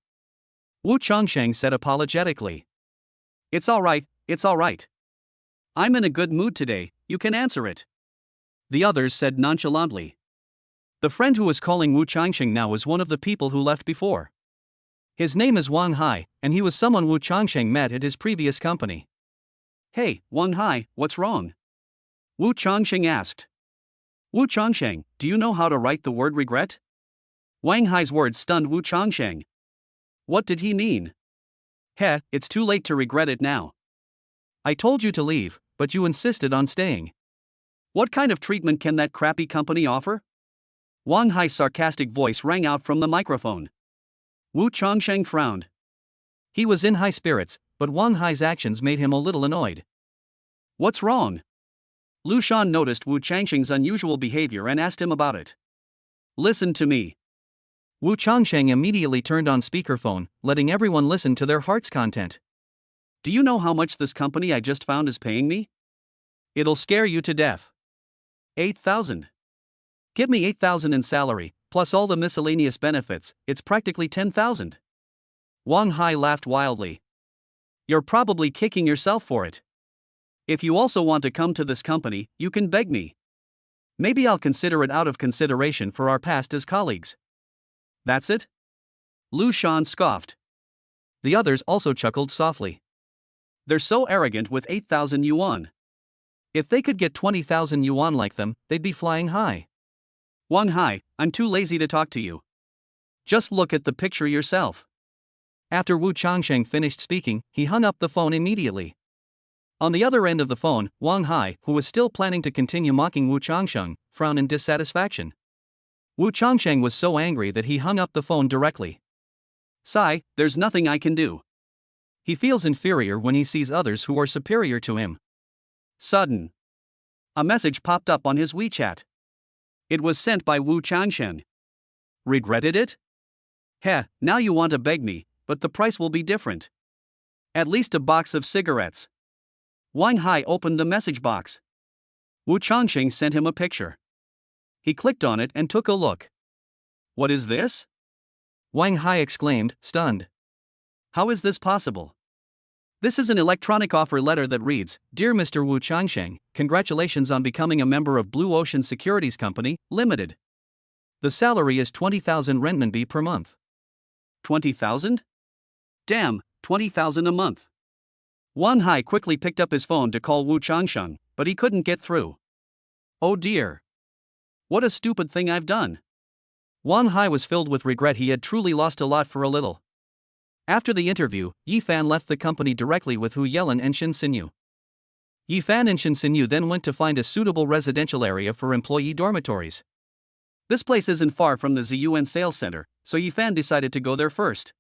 Wu Changsheng said apologetically. It's all right. I'm in a good mood today, you can answer it. The others said nonchalantly. The friend who was calling Wu Changsheng now was one of the people who left before. His name is Wang Hai, and he was someone Wu Changsheng met at his previous company. Hey, Wang Hai, what's wrong? Wu Changsheng asked. Wu Changsheng, do you know how to write the word regret? Wang Hai's words stunned Wu Changsheng. What did he mean? Heh, it's too late to regret it now. I told you to leave, but you insisted on staying. What kind of treatment can that crappy company offer? Wang Hai's sarcastic voice rang out from the microphone. Wu Changsheng frowned. He was in high spirits, but Wang Hai's actions made him a little annoyed. What's wrong? Lu Shan noticed Wu Changsheng's unusual behavior and asked him about it. Listen to me. Wu Changsheng immediately turned on speakerphone, letting everyone listen to their heart's content. Do you know how much this company I just found is paying me? It'll scare you to death. 8,000. Give me 8,000 in salary, plus all the miscellaneous benefits, it's practically 10,000. Wang Hai laughed wildly. You're probably kicking yourself for it. If you also want to come to this company, you can beg me. Maybe I'll consider it out of consideration for our past as colleagues. That's it? Lu Shan scoffed. The others also chuckled softly. They're so arrogant with 8,000 yuan. If they could get 20,000 yuan like them, they'd be flying high. Wang Hai, I'm too lazy to talk to you. Just look at the picture yourself. After Wu Changsheng finished speaking, he hung up the phone immediately. On the other end of the phone, Wang Hai, who was still planning to continue mocking Wu Changsheng, frowned in dissatisfaction. Wu Changsheng was so angry that he hung up the phone directly. Sigh, there's nothing I can do. He feels inferior when he sees others who are superior to him. Sudden. A message popped up on his WeChat. It was sent by Wu Changsheng. Regretted it? Heh, now you want to beg me, but the price will be different. At least a box of cigarettes. Wang Hai opened the message box. Wu Changsheng sent him a picture. He clicked on it and took a look. What is this? Wang Hai exclaimed, stunned. How is this possible? This is an electronic offer letter that reads, Dear Mr. Wu Changsheng, congratulations on becoming a member of Blue Ocean Securities Company, Limited. The salary is 20,000 renminbi per month. 20,000? Damn, 20,000 a month. Wang Hai quickly picked up his phone to call Wu Changsheng, but he couldn't get through. Oh dear. What a stupid thing I've done. Wang Hai was filled with regret. He had truly lost a lot for a little. After the interview, Yi Fan left the company directly with Hu Yelan and Shin Sinyu. Yi Fan and Shin Sinyu then went to find a suitable residential area for employee dormitories. This place isn't far from the Ziyuan sales center, so Yi Fan decided to go there first.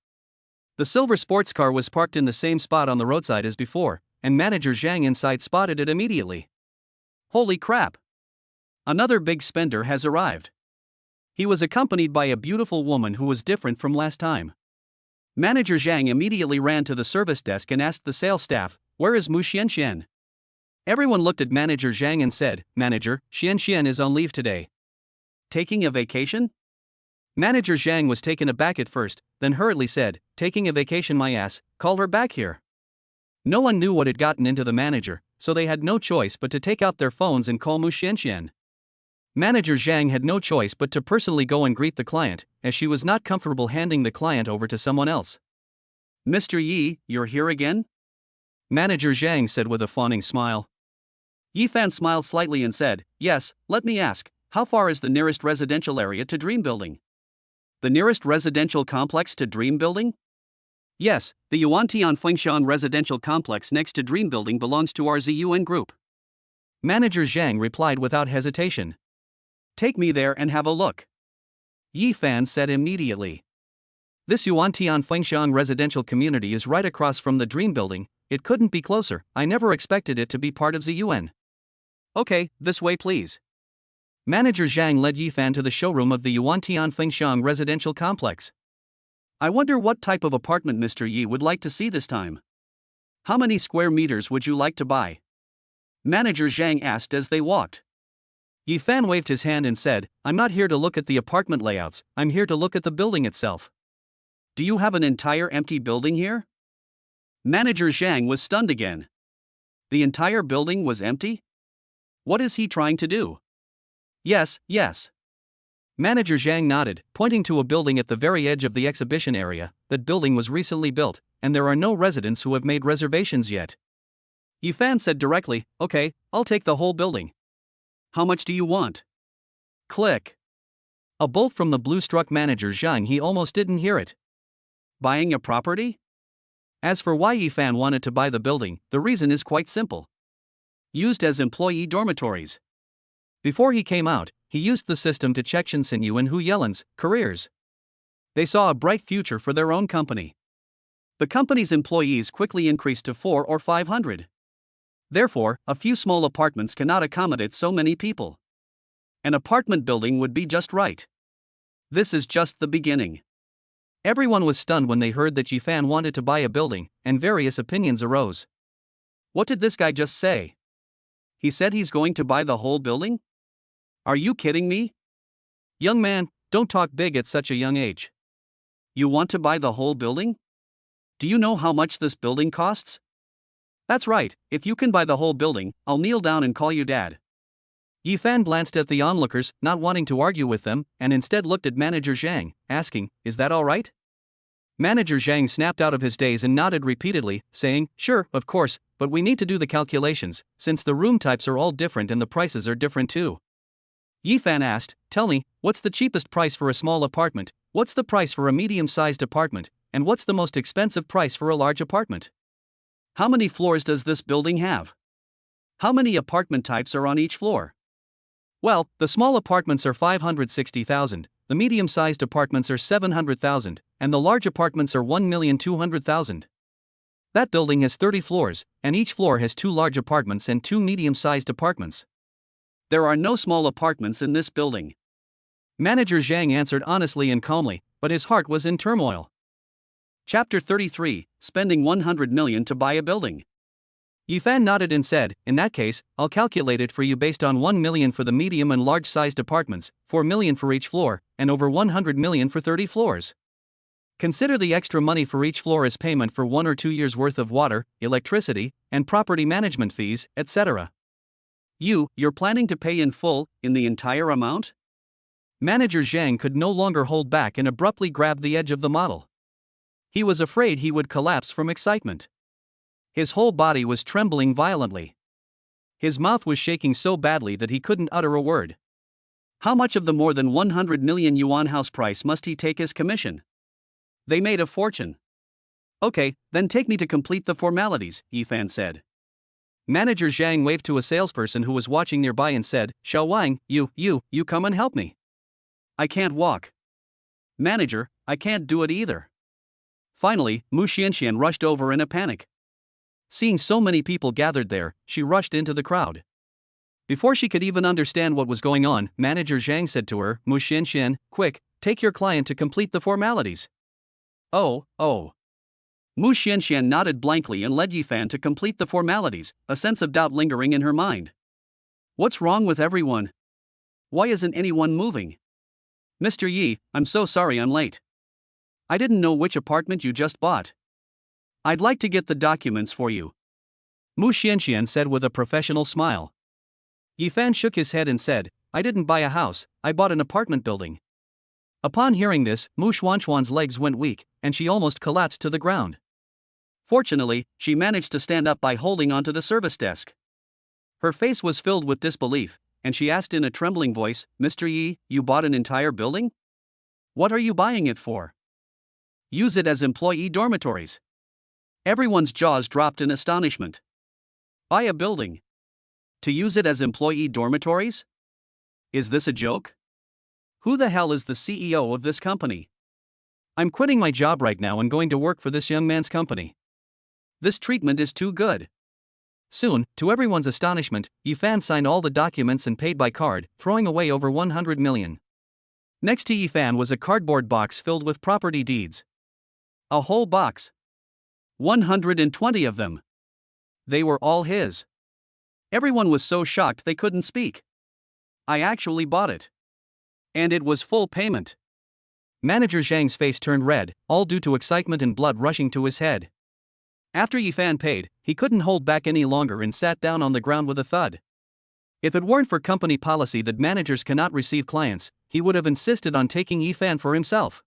The silver sports car was parked in the same spot on the roadside as before, and manager Zhang inside spotted it immediately. Holy crap! Another big spender has arrived. He was accompanied by a beautiful woman who was different from last time. Manager Zhang immediately ran to the service desk and asked the sales staff, "Where is Mu Xianxian?" Everyone looked at Manager Zhang and said, "Manager, Xianxian is on leave today." Taking a vacation? Manager Zhang was taken aback at first, then hurriedly said, "Taking a vacation my ass, call her back here." No one knew what had gotten into the manager, so they had no choice but to take out their phones and call Mu Xianxian. Manager Zhang had no choice but to personally go and greet the client, as she was not comfortable handing the client over to someone else. "Mr. Yi, you're here again?" Manager Zhang said with a fawning smile. Yi Fan smiled slightly and said, "Yes, let me ask, how far is the nearest residential area to Dream Building?" "The nearest residential complex to Dream Building?" "Yes, the Yuantian Fengshan residential complex next to Dream Building belongs to our ZUN group." Manager Zhang replied without hesitation. "Take me there and have a look." Yi Fan said immediately. "This Yuantian Fengshan residential community is right across from the Dream Building, it couldn't be closer, I never expected it to be part of ZUN." "Okay, this way please." Manager Zhang led Yi Fan to the showroom of the Yuantian Fengshan residential complex. "I wonder what type of apartment Mr. Yi would like to see this time. How many square meters would you like to buy?" Manager Zhang asked as they walked. Yi Fan waved his hand and said, "I'm not here to look at the apartment layouts, I'm here to look at the building itself." "Do you have an entire empty building here?" Manager Zhang was stunned again. The entire building was empty? What is he trying to do? "Yes, yes." Manager Zhang nodded, pointing to a building at the very edge of the exhibition area. That building was recently built, and there are no residents who have made reservations yet. Yi Fan said directly, "Okay, I'll take the whole building. How much do you want?" Click. A bolt from the blue struck Manager Zhang. He almost didn't hear it. Buying a property? As for why Yi Fan wanted to buy the building, the reason is quite simple. Used as employee dormitories. Before he came out, he used the system to check Shinsenyu and Hu Yelan's careers. They saw a bright future for their own company. The company's employees quickly increased to 400 or 500. Therefore, a few small apartments cannot accommodate so many people. An apartment building would be just right. This is just the beginning. Everyone was stunned when they heard that Yi Fan wanted to buy a building, and various opinions arose. What did this guy just say? He said he's going to buy the whole building? Are you kidding me? Young man, don't talk big at such a young age. You want to buy the whole building? Do you know how much this building costs? That's right, if you can buy the whole building, I'll kneel down and call you dad. Yi Fan glanced at the onlookers, not wanting to argue with them, and instead looked at Manager Zhang, asking, "Is that all right?" Manager Zhang snapped out of his daze and nodded repeatedly, saying, "Sure, of course, but we need to do the calculations, since the room types are all different and the prices are different too." Yi Fan asked, "Tell me, what's the cheapest price for a small apartment, what's the price for a medium-sized apartment, and what's the most expensive price for a large apartment? How many floors does this building have? How many apartment types are on each floor?" "Well, the small apartments are 560,000, the medium-sized apartments are 700,000, and the large apartments are 1,200,000. That building has 30 floors, and each floor has 2 large apartments and 2 medium-sized apartments. There are no small apartments in this building." Manager Zhang answered honestly and calmly, but his heart was in turmoil. Chapter 33, Spending 100 million to buy a building. Yi Fan nodded and said, "In that case, I'll calculate it for you based on 1 million for the medium and large-sized apartments, 4 million for each floor, and over 100 million for 30 floors. Consider the extra money for each floor as payment for 1 or 2 years' worth of water, electricity, and property management fees, etc. You're planning to pay in full, in the entire amount?" Manager Zhang could no longer hold back and abruptly grabbed the edge of the model. He was afraid he would collapse from excitement. His whole body was trembling violently. His mouth was shaking so badly that he couldn't utter a word. How much of the more than 100 million yuan house price must he take as commission? They made a fortune. "Okay, then take me to complete the formalities," Yi Fan said. Manager Zhang waved to a salesperson who was watching nearby and said, "Xiao Wang, you come and help me." "I can't walk." "Manager, I can't do it either." Finally, Mu Xianxian rushed over in a panic. Seeing so many people gathered there, she rushed into the crowd. Before she could even understand what was going on, Manager Zhang said to her, "Mu Xianxian, quick, take your client to complete the formalities." Oh. Mu Xianxian nodded blankly and led Yifan to complete the formalities, a sense of doubt lingering in her mind. What's wrong with everyone? Why isn't anyone moving? Mr. Yi, I'm so sorry I'm late. I didn't know which apartment you just bought. I'd like to get the documents for you. Mu Xianxian said with a professional smile. Yifan shook his head and said, I didn't buy a house, I bought an apartment building. Upon hearing this, Mu Xuanxuan's legs went weak, and she almost collapsed to the ground. Fortunately, she managed to stand up by holding onto the service desk. Her face was filled with disbelief, and she asked in a trembling voice, Mr. Yi, you bought an entire building? What are you buying it for? Use it as employee dormitories. Everyone's jaws dropped in astonishment. Buy a building. To use it as employee dormitories? Is this a joke? Who the hell is the CEO of this company? I'm quitting my job right now and going to work for this young man's company. This treatment is too good. Soon, to everyone's astonishment, Yifan signed all the documents and paid by card, throwing away over 100 million. Next to Yifan was a cardboard box filled with property deeds. A whole box. 120 of them. They were all his. Everyone was so shocked they couldn't speak. I actually bought it. And it was full payment. Manager Zhang's face turned red, all due to excitement and blood rushing to his head. After Yifan paid, he couldn't hold back any longer and sat down on the ground with a thud. If it weren't for company policy that managers cannot receive clients, he would have insisted on taking Yifan for himself.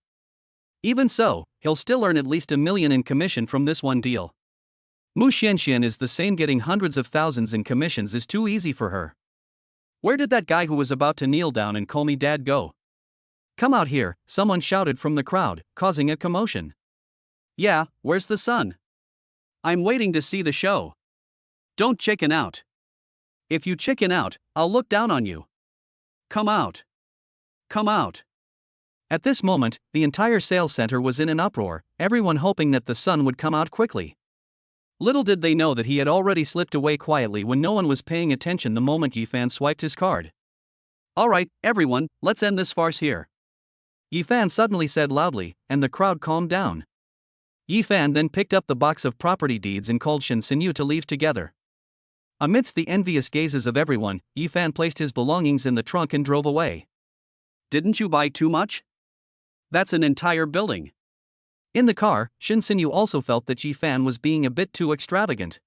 Even so, he'll still earn at least 1 million in commission from this one deal. Mu Xianxian is the same. Getting hundreds of thousands in commissions is too easy for her. Where did that guy who was about to kneel down and call me dad go? Come out here, someone shouted from the crowd, causing a commotion. Yeah, where's the son? I'm waiting to see the show. Don't chicken out. If you chicken out, I'll look down on you. Come out. Come out. At this moment, the entire sales center was in an uproar, everyone hoping that the son would come out quickly. Little did they know that he had already slipped away quietly when no one was paying attention the moment Yifan swiped his card. Alright, everyone, let's end this farce here. Yifan suddenly said loudly, and the crowd calmed down. Yifan then picked up the box of property deeds and called Shen Xinyu to leave together. Amidst the envious gazes of everyone, Yifan placed his belongings in the trunk and drove away. Didn't you buy too much? That's an entire building. In the car, Shen Xinyu also felt that Yifan was being a bit too extravagant.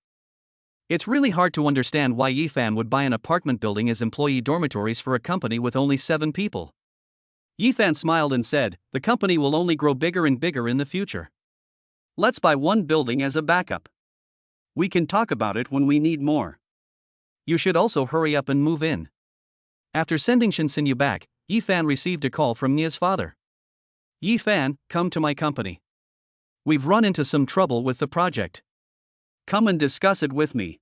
It's really hard to understand why Yifan would buy an apartment building as employee dormitories for a company with only 7 people. Yifan smiled and said, the company will only grow bigger and bigger in the future. Let's buy one building as a backup. We can talk about it when we need more. You should also hurry up and move in. After sending Shen Xinyu back, Yifan received a call from Nia's father. Yifan, come to my company. We've run into some trouble with the project. Come and discuss it with me.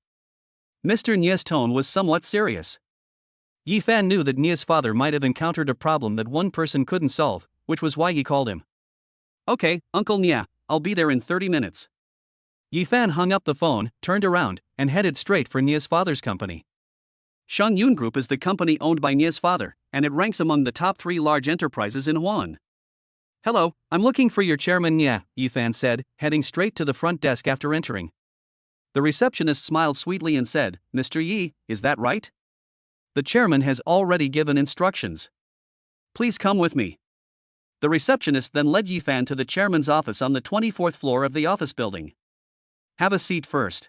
Mr. Nia's tone was somewhat serious. Yifan knew that Nia's father might have encountered a problem that one person couldn't solve, which was why he called him. Okay, Uncle Nia, I'll be there in 30 minutes. Yifan hung up the phone, turned around, and headed straight for Nia's father's company. Shangyun Group is the company owned by Nia's father, and it ranks among the top 3 large enterprises in Wuhan. Hello, I'm looking for your chairman Nia, Yifan said, heading straight to the front desk after entering. The receptionist smiled sweetly and said, Mr. Yi, is that right? The chairman has already given instructions. Please come with me. The receptionist then led Yifan to the chairman's office on the 24th floor of the office building. Have a seat first.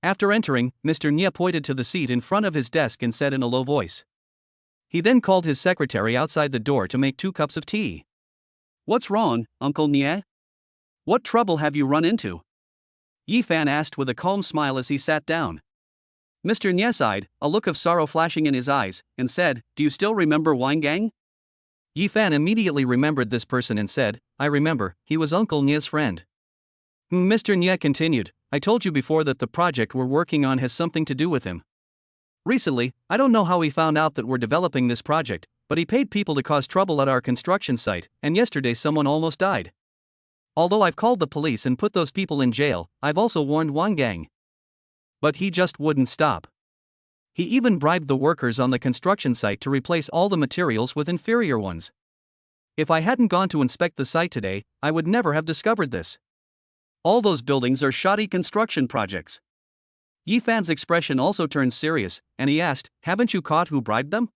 After entering, Mr. Nia pointed to the seat in front of his desk and said in a low voice. He then called his secretary outside the door to make 2 cups of tea. What's wrong, Uncle Nia? What trouble have you run into? Yifan asked with a calm smile as he sat down. Mr. Nia sighed, a look of sorrow flashing in his eyes, and said, Do you still remember Wang Gang? Yifan immediately remembered this person and said, I remember, he was Uncle Nia's friend. Mr. Nia continued, I told you before that the project we're working on has something to do with him. Recently, I don't know how he found out that we're developing this project, but he paid people to cause trouble at our construction site, and yesterday someone almost died. Although I've called the police and put those people in jail, I've also warned Wang Gang. But he just wouldn't stop. He even bribed the workers on the construction site to replace all the materials with inferior ones. If I hadn't gone to inspect the site today, I would never have discovered this. All those buildings are shoddy construction projects. Yifan's expression also turned serious, and he asked, haven't you caught who bribed them?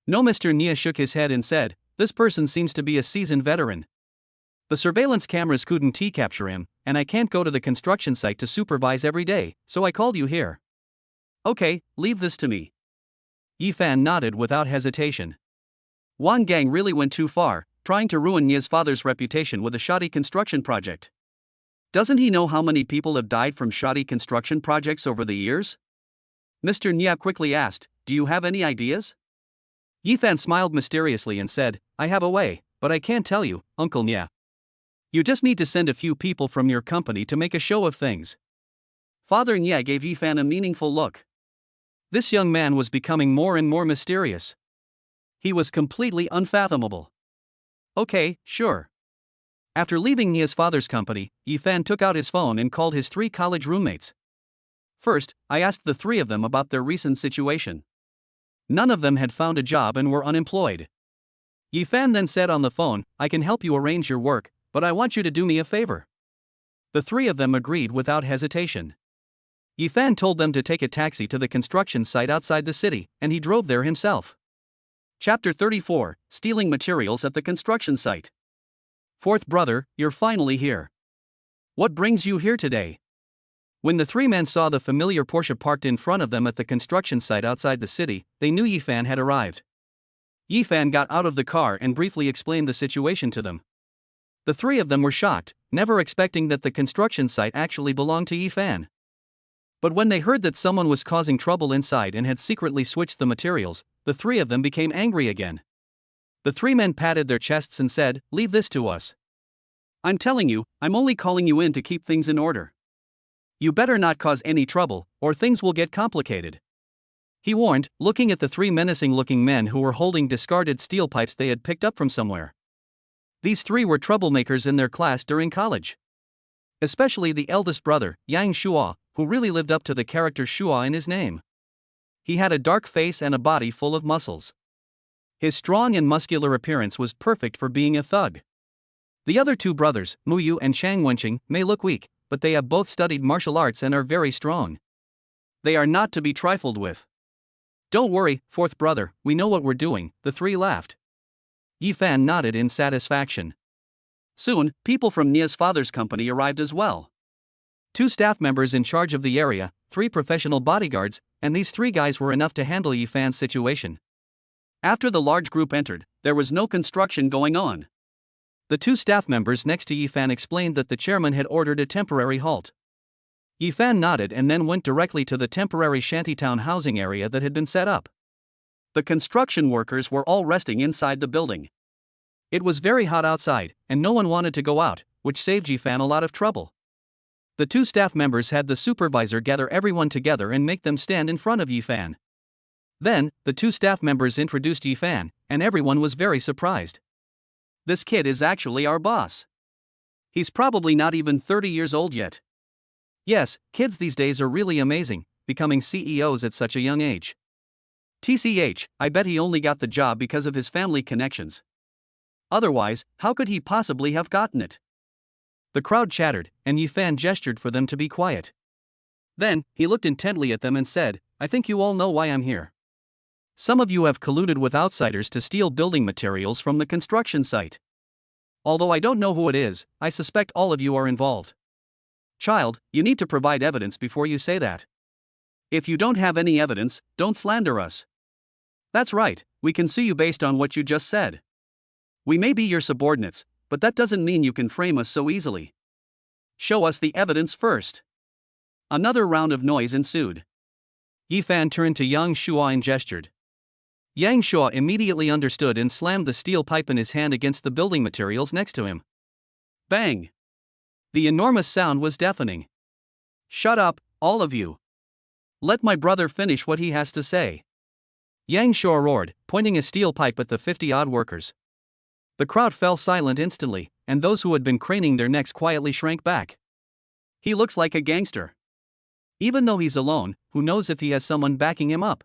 No. Mr. Nia shook his head and said, this person seems to be a seasoned veteran. The surveillance cameras couldn't capture him, and I can't go to the construction site to supervise every day, so I called you here. Okay, leave this to me. Yifan nodded without hesitation. Wang Gang really went too far, trying to ruin Nia's father's reputation with a shoddy construction project. Doesn't he know how many people have died from shoddy construction projects over the years? Mr. Nia quickly asked, do you have any ideas? Yifan smiled mysteriously and said, I have a way, but I can't tell you, Uncle Nia. You just need to send a few people from your company to make a show of things. Father Nia gave Yifan a meaningful look. This young man was becoming more and more mysterious. He was completely unfathomable. Okay, sure. After leaving Nia's father's company, Yifan took out his phone and called his 3 college roommates. First, I asked the 3 of them about their recent situation. None of them had found a job and were unemployed. Yifan then said on the phone, I can help you arrange your work, but I want you to do me a favor. The 3 of them agreed without hesitation. Yifan told them to take a taxi to the construction site outside the city, and he drove there himself. Chapter 34, Stealing Materials at the Construction Site. Fourth brother, you're finally here. What brings you here today? When the 3 men saw the familiar Porsche parked in front of them at the construction site outside the city, they knew Yifan had arrived. Yifan got out of the car and briefly explained the situation to them. The 3 of them were shocked, never expecting that the construction site actually belonged to Yifan. But when they heard that someone was causing trouble inside and had secretly switched the materials, the 3 of them became angry again. The 3 men patted their chests and said, leave this to us. I'm telling you, I'm only calling you in to keep things in order. You better not cause any trouble, or things will get complicated. He warned, looking at the 3 menacing-looking men who were holding discarded steel pipes they had picked up from somewhere. These 3 were troublemakers in their class during college. Especially the eldest brother, Yang Shua, who really lived up to the character Shua in his name. He had a dark face and a body full of muscles. His strong and muscular appearance was perfect for being a thug. The other 2 brothers, Muyu and Shang Wenqing, may look weak, but they have both studied martial arts and are very strong. They are not to be trifled with. Don't worry, fourth brother, we know what we're doing, the 3 laughed. Yifan nodded in satisfaction. Soon, people from Nia's father's company arrived as well. 2 staff members in charge of the area, 3 professional bodyguards, and these 3 guys were enough to handle Yifan's situation. After the large group entered, there was no construction going on. The 2 staff members next to Yifan explained that the chairman had ordered a temporary halt. Yifan nodded and then went directly to the temporary shantytown housing area that had been set up. The construction workers were all resting inside the building. It was very hot outside, and no one wanted to go out, which saved Yifan a lot of trouble. The 2 staff members had the supervisor gather everyone together and make them stand in front of Yifan. Then, the 2 staff members introduced Yifan, and everyone was very surprised. This kid is actually our boss. He's probably not even 30 years old yet. Yes, kids these days are really amazing, becoming CEOs at such a young age. TCH, I bet he only got the job because of his family connections. Otherwise, how could he possibly have gotten it? The crowd chattered, and Yifan gestured for them to be quiet. Then, he looked intently at them and said, I think you all know why I'm here. Some of you have colluded with outsiders to steal building materials from the construction site. Although I don't know who it is, I suspect all of you are involved. Child, you need to provide evidence before you say that. If you don't have any evidence, don't slander us. That's right, we can sue you based on what you just said. We may be your subordinates, but that doesn't mean you can frame us so easily. Show us the evidence first. Another round of noise ensued. Yifan turned to Yang Shua and gestured. Yang Shua immediately understood and slammed the steel pipe in his hand against the building materials next to him. Bang! The enormous sound was deafening. Shut up, all of you. Let my brother finish what he has to say. Yang Shua roared, pointing a steel pipe at the 50-odd workers. The crowd fell silent instantly, and those who had been craning their necks quietly shrank back. He looks like a gangster. Even though he's alone, who knows if he has someone backing him up?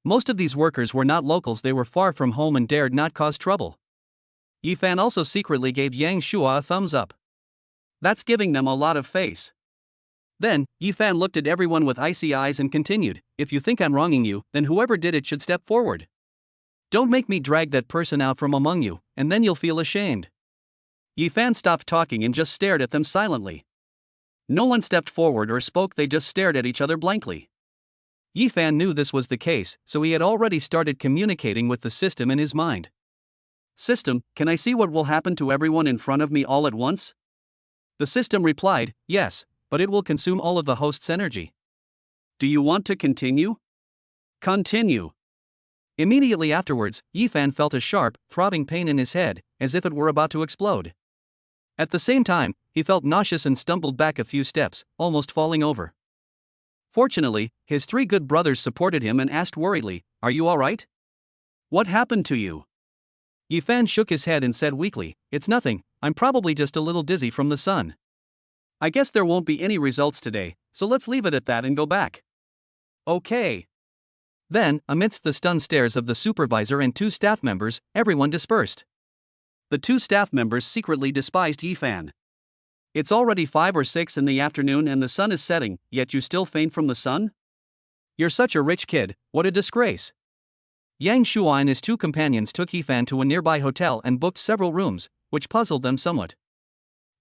Most of these workers were not locals, they were far from home and dared not cause trouble. Yifan also secretly gave Yang Shua a thumbs up. That's giving them a lot of face. Then, Yifan looked at everyone with icy eyes and continued, if you think I'm wronging you, then whoever did it should step forward. Don't make me drag that person out from among you, and then you'll feel ashamed. Yifan stopped talking and just stared at them silently. No one stepped forward or spoke, they just stared at each other blankly. Yifan knew this was the case, so he had already started communicating with the system in his mind. System, can I see what will happen to everyone in front of me all at once? The system replied, yes, but it will consume all of the host's energy. Do you want to continue? Continue. Immediately afterwards, Yifan felt a sharp, throbbing pain in his head, as if it were about to explode. At the same time, he felt nauseous and stumbled back a few steps, almost falling over. Fortunately, his three good brothers supported him and asked worriedly, are you alright? What happened to you? Yifan shook his head and said weakly, it's nothing, I'm probably just a little dizzy from the sun. I guess there won't be any results today, so let's leave it at that and go back. Okay. Then, amidst the stunned stares of the supervisor and two staff members, everyone dispersed. The two staff members secretly despised Yifan. It's already 5 or 6 in the afternoon and the sun is setting, yet you still faint from the sun? You're such a rich kid, what a disgrace. Yang Shua and his two companions took Yifan to a nearby hotel and booked several rooms, which puzzled them somewhat.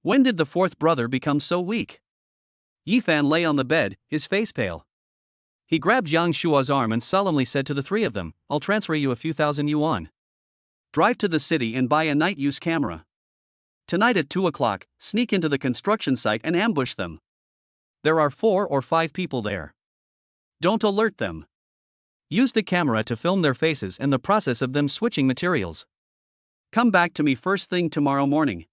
When did the fourth brother become so weak? Yifan lay on the bed, his face pale. He grabbed Yang Shua's arm and solemnly said to the three of them, I'll transfer you a few thousand yuan. Drive to the city and buy a night-use camera. Tonight at 2 o'clock, sneak into the construction site and ambush them. There are 4 or 5 people there. Don't alert them. Use the camera to film their faces and the process of them switching materials. Come back to me first thing tomorrow morning.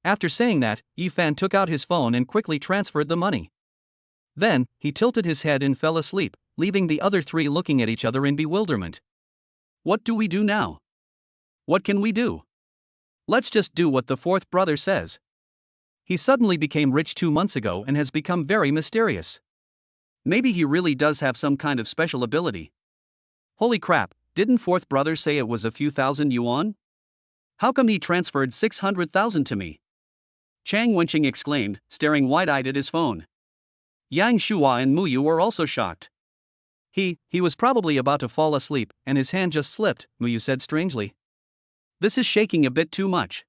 After saying that, Yifan took out his phone and quickly transferred the money. Then, he tilted his head and fell asleep, leaving the other three looking at each other in bewilderment. What do we do now? What can we do? Let's just do what the fourth brother says. He suddenly became rich 2 months ago and has become very mysterious. Maybe he really does have some kind of special ability. Holy crap, didn't fourth brother say it was a few thousand yuan? How come he transferred 600,000 to me? Chang Wenqing exclaimed, staring wide-eyed at his phone. Yang Shua and Muyu were also shocked. He was probably about to fall asleep, and his hand just slipped, Muyu said strangely. This is shaking a bit too much.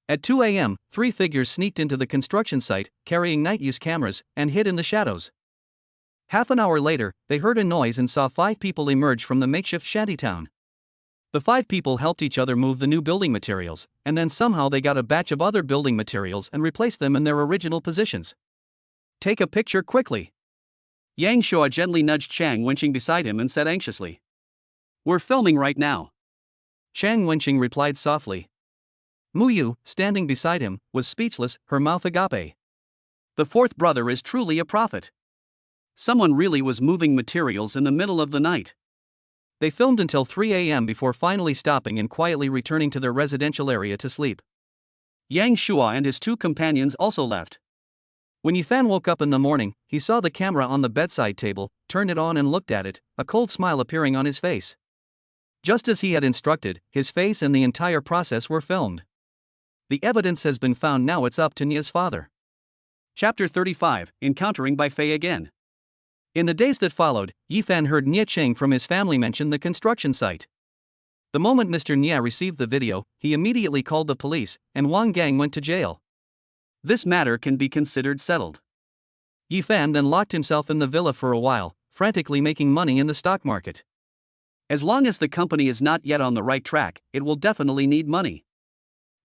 At 2 a.m., 3 figures sneaked into the construction site, carrying night-use cameras, and hid in the shadows. Half an hour later, they heard a noise and saw 5 people emerge from the makeshift shantytown. The 5 people helped each other move the new building materials, and then somehow they got a batch of other building materials and replaced them in their original positions. Take a picture quickly. Yang Shua gently nudged Chang Wenqing beside him and said anxiously. We're filming right now. Chang Wenqing replied softly. Muyu, standing beside him, was speechless, her mouth agape. The fourth brother is truly a prophet. Someone really was moving materials in the middle of the night. They filmed until 3 a.m. before finally stopping and quietly returning to their residential area to sleep. Yang Shua and his 2 companions also left. When Yifan woke up in the morning, he saw the camera on the bedside table, turned it on and looked at it, a cold smile appearing on his face. Just as he had instructed, his face and the entire process were filmed. The evidence has been found, now it's up to Nia's father. Chapter 35, Encountering by Fei again. In the days that followed, Yifan heard Nia Cheng from his family mention the construction site. The moment Mr. Nia received the video, he immediately called the police, and Wang Gang went to jail. This matter can be considered settled. Yifan then locked himself in the villa for a while, frantically making money in the stock market. As long as the company is not yet on the right track, it will definitely need money.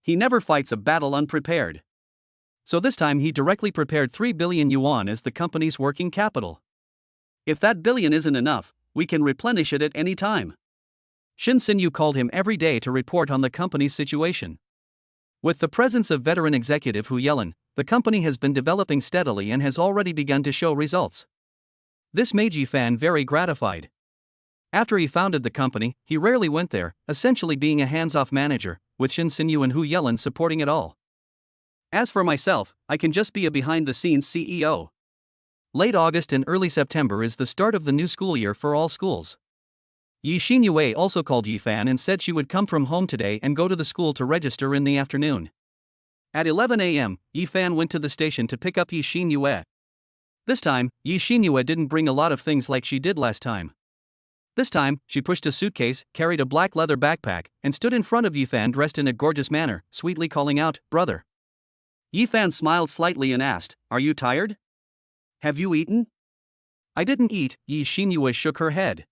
He never fights a battle unprepared. So this time he directly prepared 3 billion yuan as the company's working capital. If that billion isn't enough, we can replenish it at any time. Shin Sinyu called him every day to report on the company's situation. With the presence of veteran executive Hu Yelin, the company has been developing steadily and has already begun to show results. This made Yifan very gratified. After he founded the company, he rarely went there, essentially being a hands-off manager, with Shin Sinyu and Hu Yelin supporting it all. As for myself, I can just be a behind-the-scenes CEO. Late August and early September is the start of the new school year for all schools. Yi Xinyue also called Yi Fan and said she would come from home today and go to the school to register in the afternoon. At 11 a.m., Yi Fan went to the station to pick up Yi Xinyue. This time, Yi Xinyue didn't bring a lot of things like she did last time. This time, she pushed a suitcase, carried a black leather backpack, and stood in front of Yi Fan dressed in a gorgeous manner, sweetly calling out, "Brother." Yi Fan smiled slightly and asked, "Are you tired? Have you eaten?" "I didn't eat," Yi Xinyue shook her head.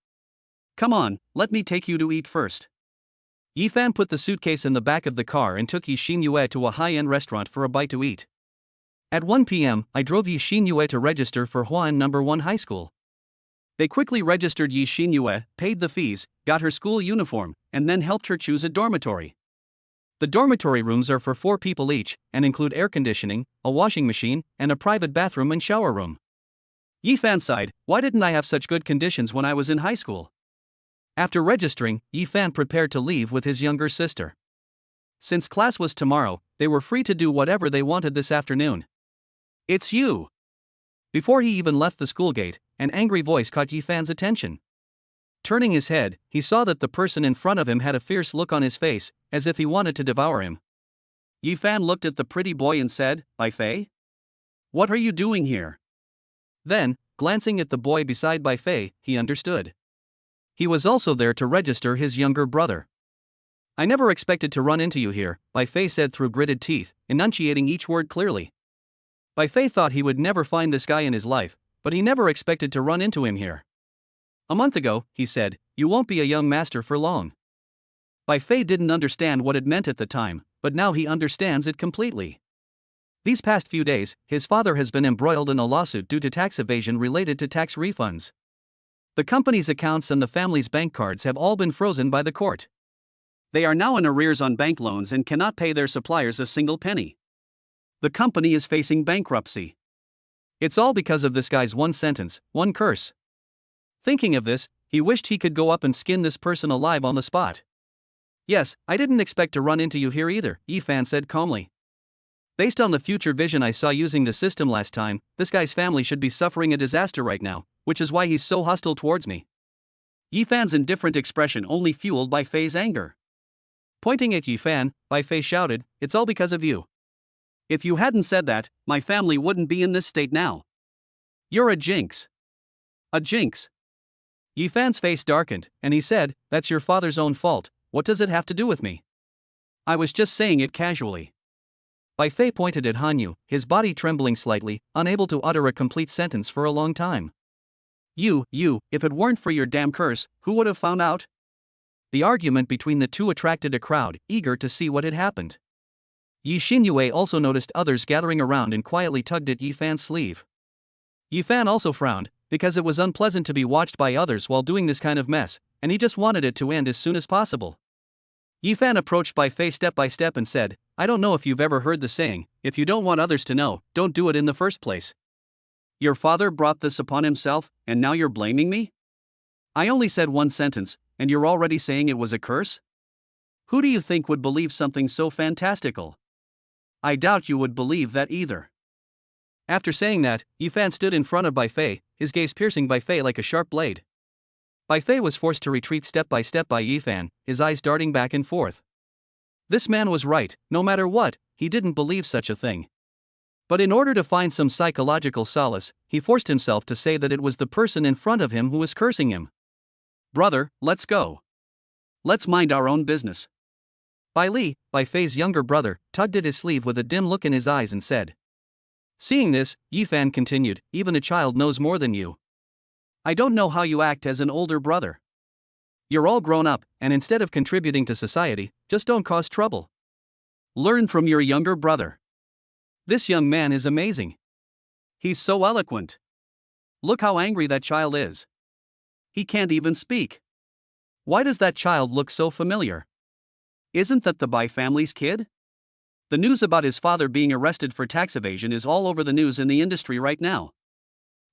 "Come on, let me take you to eat first." Yi Fan put the suitcase in the back of the car and took Yi Xinyue to a high-end restaurant for a bite to eat. At 1 p.m., I drove Yi Xinyue to register for Huan No. 1 High School. They quickly registered Yi Xinyue, paid the fees, got her school uniform, and then helped her choose a dormitory. The dormitory rooms are for 4 people each, and include air conditioning, a washing machine, and a private bathroom and shower room. Yi Fan sighed, "Why didn't I have such good conditions when I was in high school?" After registering, Yi Fan prepared to leave with his younger sister. Since class was tomorrow, they were free to do whatever they wanted this afternoon. "It's you!" Before he even left the school gate, an angry voice caught Yi Fan's attention. Turning his head, he saw that the person in front of him had a fierce look on his face, as if he wanted to devour him. Yi Fan looked at the pretty boy and said, "Bai Fei? What are you doing here?" Then, glancing at the boy beside Bai Fei, he understood. He was also there to register his younger brother. "I never expected to run into you here," Bai Fei said through gritted teeth, enunciating each word clearly. Bai Fei thought he would never find this guy in his life, but he never expected to run into him here. "A month ago," he said, "you won't be a young master for long." Bai Fei didn't understand what it meant at the time, but now he understands it completely. These past few days, his father has been embroiled in a lawsuit due to tax evasion related to tax refunds. The company's accounts and the family's bank cards have all been frozen by the court. They are now in arrears on bank loans and cannot pay their suppliers a single penny. The company is facing bankruptcy. It's all because of this guy's one sentence, one curse. Thinking of this, he wished he could go up and skin this person alive on the spot. "Yes, I didn't expect to run into you here either," Yi Fan said calmly. "Based on the future vision I saw using the system last time, this guy's family should be suffering a disaster right now, which is why he's so hostile towards me." Yi Fan's indifferent expression only fueled Bai Fei's anger. Pointing at Yi Fan, Bai Fei shouted, "It's all because of you. If you hadn't said that, my family wouldn't be in this state now. You're a jinx." "A jinx?" Yi Fan's face darkened, and he said, "That's your father's own fault. What does it have to do with me? I was just saying it casually." Bai Fei pointed at Hanyu, his body trembling slightly, unable to utter a complete sentence for a long time. You, if it weren't for your damn curse, who would have found out?" The argument between the two attracted a crowd, eager to see what had happened. Yi Xinyue also noticed others gathering around and quietly tugged at Yi Fan's sleeve. Yi Fan also frowned, because it was unpleasant to be watched by others while doing this kind of mess, and he just wanted it to end as soon as possible. Yi Fan approached Bai Fei step by step and said, "I don't know if you've ever heard the saying, if you don't want others to know, don't do it in the first place. Your father brought this upon himself, and now you're blaming me? I only said one sentence, and you're already saying it was a curse? Who do you think would believe something so fantastical? I doubt you would believe that either." After saying that, Yi Fan stood in front of Bai Fei, his gaze piercing Bai Fei like a sharp blade. Bai Fei was forced to retreat step by Yi Fan, his eyes darting back and forth. This man was right, no matter what, he didn't believe such a thing. But in order to find some psychological solace, he forced himself to say that it was the person in front of him who was cursing him. "Brother, let's go. Let's mind our own business." Bai Fei's younger brother, tugged at his sleeve with a dim look in his eyes and said. Seeing this, Yi Fan continued, "Even a child knows more than you. I don't know how you act as an older brother. You're all grown up, and instead of contributing to society, just don't cause trouble. Learn from your younger brother. This young man is amazing. He's so eloquent. Look how angry that child is. He can't even speak. Why does that child look so familiar? Isn't that the Bai family's kid? The news about his father being arrested for tax evasion is all over the news in the industry right now."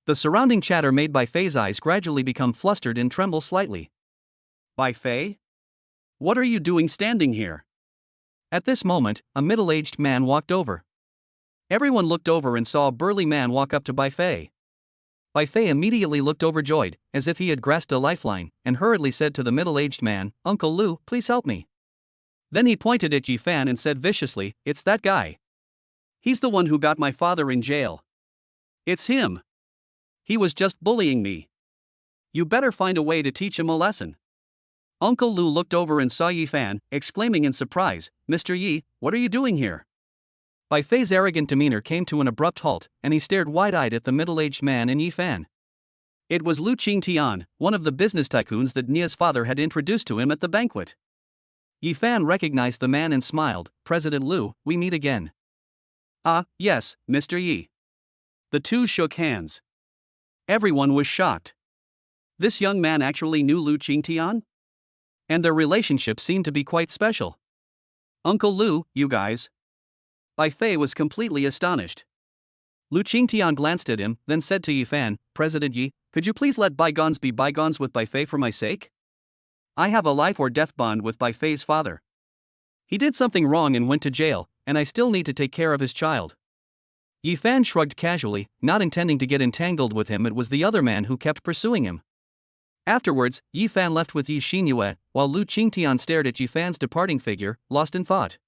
The surrounding chatter made Bai Fei's eyes gradually become flustered and tremble slightly. "Bai Fei? What are you doing standing here?" At this moment, a middle-aged man walked over. Everyone looked over and saw a burly man walk up to Bai Fei. Bai Fei immediately looked overjoyed, as if he had grasped a lifeline, and hurriedly said to the middle-aged man, "Uncle Lu, please help me." Then he pointed at Yi Fan and said viciously, "It's that guy. He's the one who got my father in jail. It's him. He was just bullying me. You better find a way to teach him a lesson." Uncle Lu looked over and saw Yi Fan, exclaiming in surprise, "Mr. Yi, what are you doing here?" Bai Fei's arrogant demeanor came to an abrupt halt, and he stared wide-eyed at the middle-aged man and Yi Fan. It was Lu Qingtian, one of the business tycoons that Nia's father had introduced to him at the banquet. Yi Fan recognized the man and smiled. "President Lu, we meet again." "Ah, yes, Mr. Yi." The two shook hands. Everyone was shocked. This young man actually knew Lu Qingtian? And their relationship seemed to be quite special. "Uncle Lu, you guys." Bai Fei was completely astonished. Lu Qingtian glanced at him, then said to Yi Fan, "President Yi, could you please let bygones be bygones with Bai Fei for my sake? I have a life-or-death bond with Bai Fei's father. He did something wrong and went to jail, and I still need to take care of his child." Yi Fan shrugged casually, not intending to get entangled with him. It was the other man who kept pursuing him. Afterwards, Yi Fan left with Yi Xinyue, while Lu Qingtian stared at Yi Fan's departing figure, lost in thought.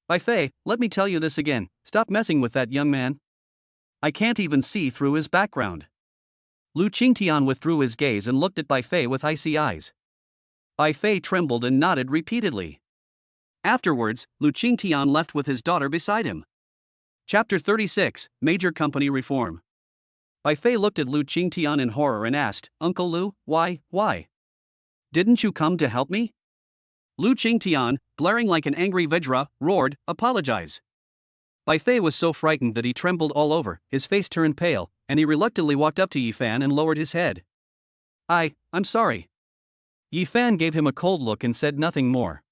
"Bai Fei, let me tell you this again, stop messing with that young man. I can't even see through his background." Lu Qingtian withdrew his gaze and looked at Bai Fei with icy eyes. Bai Fei trembled and nodded repeatedly. Afterwards, Lu Qingtian left with his daughter beside him. Chapter 36, Major Company Reform. Bai Fei looked at Lu Qingtian in horror and asked, "Uncle Lu, why? Didn't you come to help me?" Lu Qingtian, glaring like an angry Vajra, roared, "Apologize." Bai Fei was so frightened that he trembled all over, his face turned pale, and he reluctantly walked up to Yi Fan and lowered his head. I'm sorry." Yi Fan gave him a cold look and said nothing more.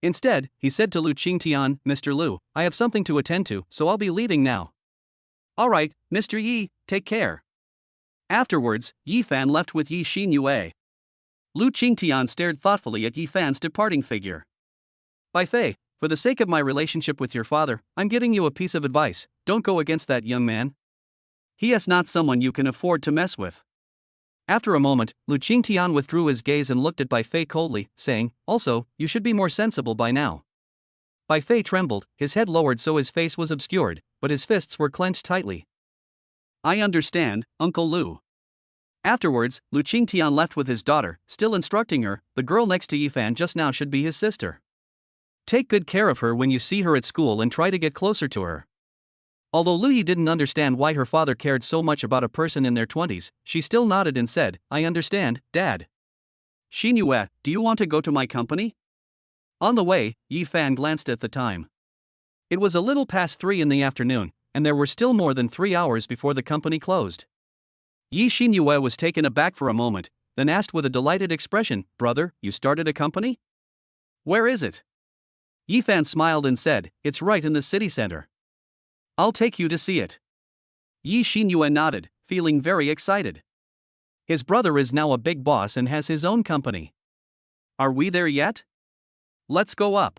Instead, he said to Lu Qingtian, "Mr. Lu, I have something to attend to, so I'll be leaving now." "All right, Mr. Yi, take care." Afterwards, Yi Fan left with Yi Xinyue. Lu Qingtian stared thoughtfully at Yi Fan's departing figure. "Bai Fei, for the sake of my relationship with your father, I'm giving you a piece of advice: don't go against that young man. He is not someone you can afford to mess with." After a moment, Lu Qingtian withdrew his gaze and looked at Bai Fei coldly, saying, "Also, you should be more sensible by now." Bai Fei trembled, his head lowered so his face was obscured, but his fists were clenched tightly. "I understand, Uncle Lu." Afterwards, Lu Qingtian left with his daughter, still instructing her, "The girl next to Yi Fan just now should be his sister. Take good care of her when you see her at school and try to get closer to her." Although Lu Yi didn't understand why her father cared so much about a person in their 20s, she still nodded and said, "I understand, Dad." "Xinyue, do you want to go to my company?" On the way, Yi Fan glanced at the time. It was a little past 3 in the afternoon, and there were still more than 3 hours before the company closed. Yi Xinyue was taken aback for a moment, then asked with a delighted expression, "Brother, you started a company? Where is it?" Yi Fan smiled and said, "It's right in the city center. I'll take you to see it." Yi Xinyue nodded, feeling very excited. His brother is now a big boss and has his own company. "Are we there yet? Let's go up."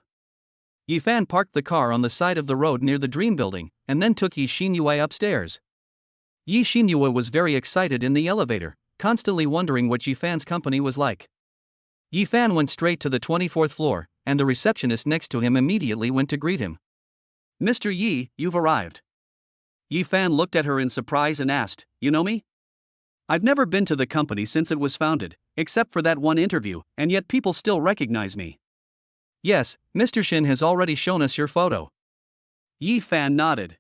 Yi Fan parked the car on the side of the road near the Dream Building, and then took Yi Xinyue upstairs. Yi Xinyue was very excited in the elevator, constantly wondering what Yi Fan's company was like. Yi Fan went straight to the 24th floor, and the receptionist next to him immediately went to greet him. "Mr. Yi, you've arrived." Yi Fan looked at her in surprise and asked, "You know me?" "I've never been to the company since it was founded, except for that one interview, and yet people still recognize me." "Yes, Mr. Shin has already shown us your photo." Yi Fan nodded.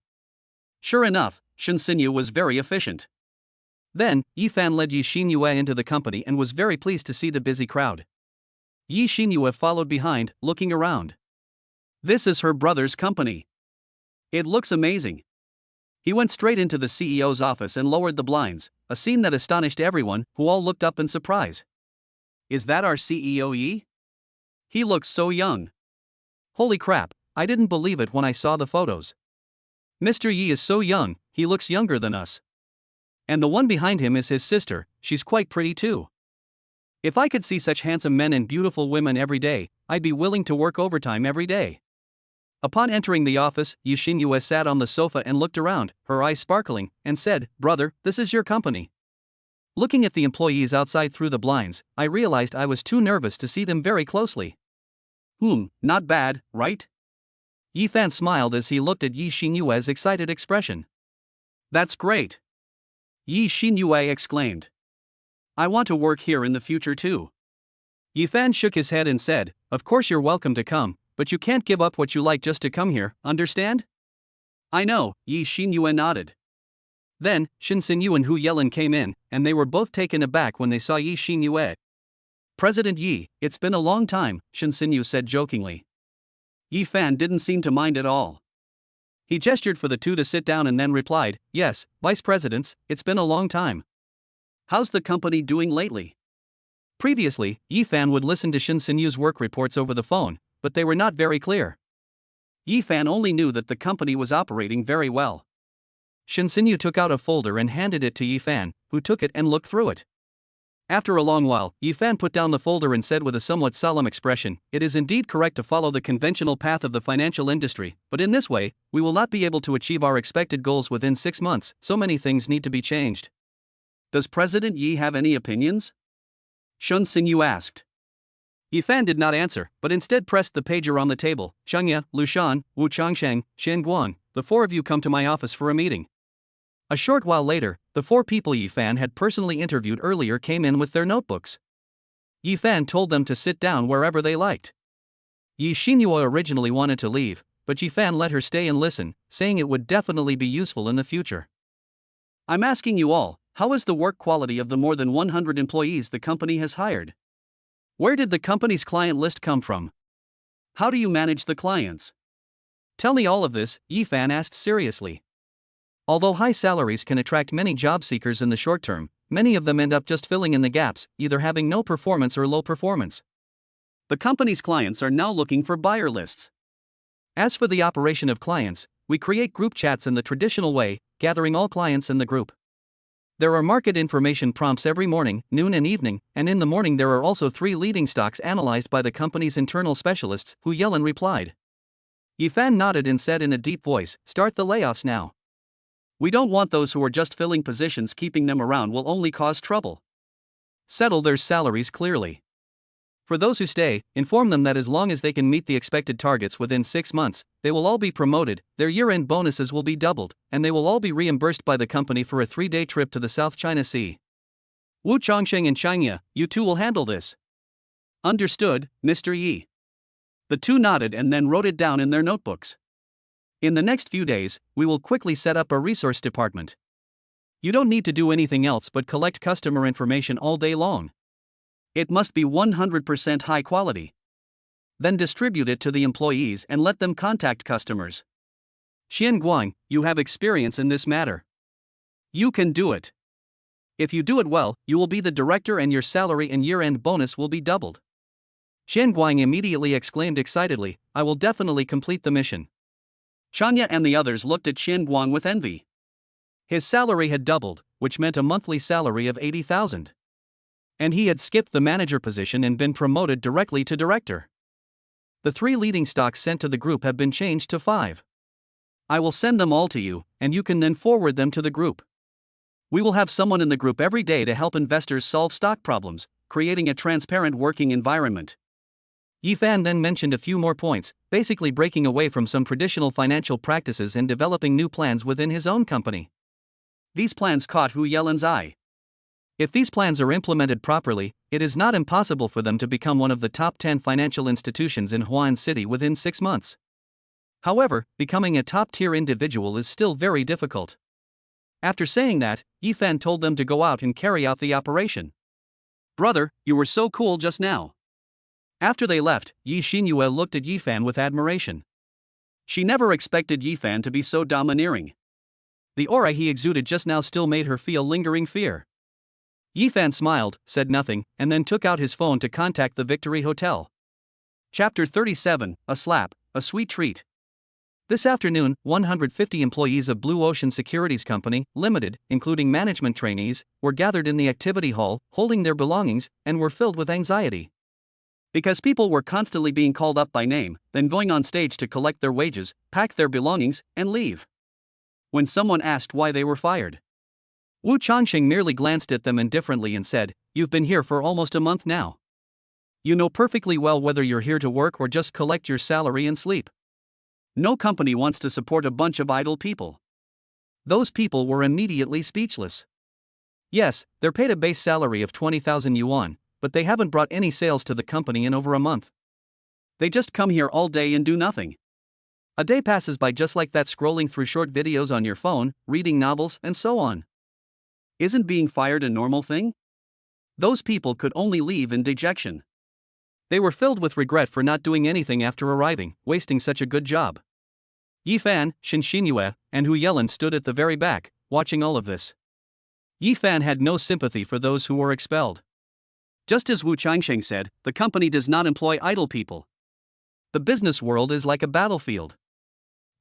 Sure enough, Shin Sinyu was very efficient. Then, Yi Fan led Yi Xinyue into the company and was very pleased to see the busy crowd. Yi Xinyue followed behind, looking around. This is her brother's company. It looks amazing. He went straight into the CEO's office and lowered the blinds, a scene that astonished everyone, who all looked up in surprise. "Is that our CEO Yi? He looks so young. Holy crap, I didn't believe it when I saw the photos. Mr. Yi is so young, he looks younger than us. And the one behind him is his sister, she's quite pretty too. If I could see such handsome men and beautiful women every day, I'd be willing to work overtime every day." Upon entering the office, Yi Xinyue sat on the sofa and looked around, her eyes sparkling, and said, "Brother, this is your company." Looking at the employees outside through the blinds, I realized I was too nervous to see them very closely. Not bad, right? Yi Fan smiled as he looked at Yi Xinyue's excited expression. "That's great!" Yi Xinyue exclaimed. "I want to work here in the future too." Yi Fan shook his head and said, "Of course you're welcome to come, but you can't give up what you like just to come here, understand?" "I know," Yi Xinyue nodded. Then, Shin Xinyu and Hu Yelin came in, and they were both taken aback when they saw Yi Xinyue. "President Yi, it's been a long time," Shin Xinyu said jokingly. Yi Fan didn't seem to mind at all. He gestured for the two to sit down and then replied, "Yes, Vice Presidents, it's been a long time. How's the company doing lately?" Previously, Yi Fan would listen to Shin Xinyu's work reports over the phone, but they were not very clear. Yi Fan only knew that the company was operating very well. Shin Xinyu took out a folder and handed it to Yi Fan, who took it and looked through it. After a long while, Yi Fan put down the folder and said with a somewhat solemn expression, "It is indeed correct to follow the conventional path of the financial industry, but in this way, we will not be able to achieve our expected goals within 6 months, so many things need to be changed." "Does President Yi have any opinions?" Shin Xinyu asked. Yi Fan did not answer, but instead pressed the pager on the table. "Chengya, Lu Shan, Wu Changsheng, Xian Guang, the four of you come to my office for a meeting." A short while later, the four people Yi Fan had personally interviewed earlier came in with their notebooks. Yi Fan told them to sit down wherever they liked. Yi Xinyue originally wanted to leave, but Yi Fan let her stay and listen, saying it would definitely be useful in the future. "I'm asking you all, how is the work quality of the more than 100 employees the company has hired? Where did the company's client list come from? How do you manage the clients? Tell me all of this," Yi Fan asked seriously. Although high salaries can attract many job seekers in the short term, many of them end up just filling in the gaps, either having no performance or low performance. The company's clients are now looking for buyer lists. As for the operation of clients, we create group chats in the traditional way, gathering all clients in the group. There are market information prompts every morning, noon and evening, and in the morning there are also 3 leading stocks analyzed by the company's internal specialists, Hu Yelin replied. Yi Fan nodded and said in a deep voice, "Start the layoffs now. We don't want those who are just filling positions. Keeping them around will only cause trouble. Settle their salaries clearly. For those who stay, inform them that as long as they can meet the expected targets within 6 months, they will all be promoted, their year-end bonuses will be doubled, and they will all be reimbursed by the company for a 3-day trip to the South China Sea. Wu Chongsheng and Changya, you two will handle this." "Understood, Mr. Yi." The two nodded and then wrote it down in their notebooks. "In the next few days, we will quickly set up a resource department. You don't need to do anything else but collect customer information all day long. It must be 100% high quality. Then distribute it to the employees and let them contact customers. Xian Guang, you have experience in this matter. You can do it. If you do it well, you will be the director and your salary and year-end bonus will be doubled." Xian Guang immediately exclaimed excitedly, "I will definitely complete the mission." Chanya and the others looked at Xian Guang with envy. His salary had doubled, which meant a monthly salary of 80,000. And he had skipped the manager position and been promoted directly to director. The 3 leading stocks sent to the group have been changed to 5. I will send them all to you, and you can then forward them to the group. We will have someone in the group every day to help investors solve stock problems, creating a transparent working environment. Yi Fan then mentioned a few more points, basically breaking away from some traditional financial practices and developing new plans within his own company. These plans caught Hu Yelin's eye. If these plans are implemented properly, it is not impossible for them to become one of the top 10 financial institutions in Huan City within 6 months. However, becoming a top-tier individual is still very difficult. After saying that, Yi Fan told them to go out and carry out the operation. "Brother, you were so cool just now." After they left, Yi Xinyue looked at Yi Fan with admiration. She never expected Yi Fan to be so domineering. The aura he exuded just now still made her feel lingering fear. Yi Fan smiled, said nothing, and then took out his phone to contact the Victory Hotel. Chapter 37, A Slap, a Sweet Treat. This afternoon, 150 employees of Blue Ocean Securities Company, Limited, including management trainees, were gathered in the activity hall, holding their belongings, and were filled with anxiety. Because people were constantly being called up by name, then going on stage to collect their wages, pack their belongings, and leave. When someone asked why they were fired, Wu Changsheng merely glanced at them indifferently and said, "You've been here for almost a month now. You know perfectly well whether you're here to work or just collect your salary and sleep. No company wants to support a bunch of idle people." Those people were immediately speechless. Yes, they're paid a base salary of 20,000 yuan, but they haven't brought any sales to the company in over a month. They just come here all day and do nothing. A day passes by just like that, scrolling through short videos on your phone, reading novels, and so on. Isn't being fired a normal thing? Those people could only leave in dejection. They were filled with regret for not doing anything after arriving, wasting such a good job. Yifan, Shen Xinyue, and Hu Yelin stood at the very back, watching all of this. Yifan had no sympathy for those who were expelled. Just as Wu Changsheng said, the company does not employ idle people. The business world is like a battlefield.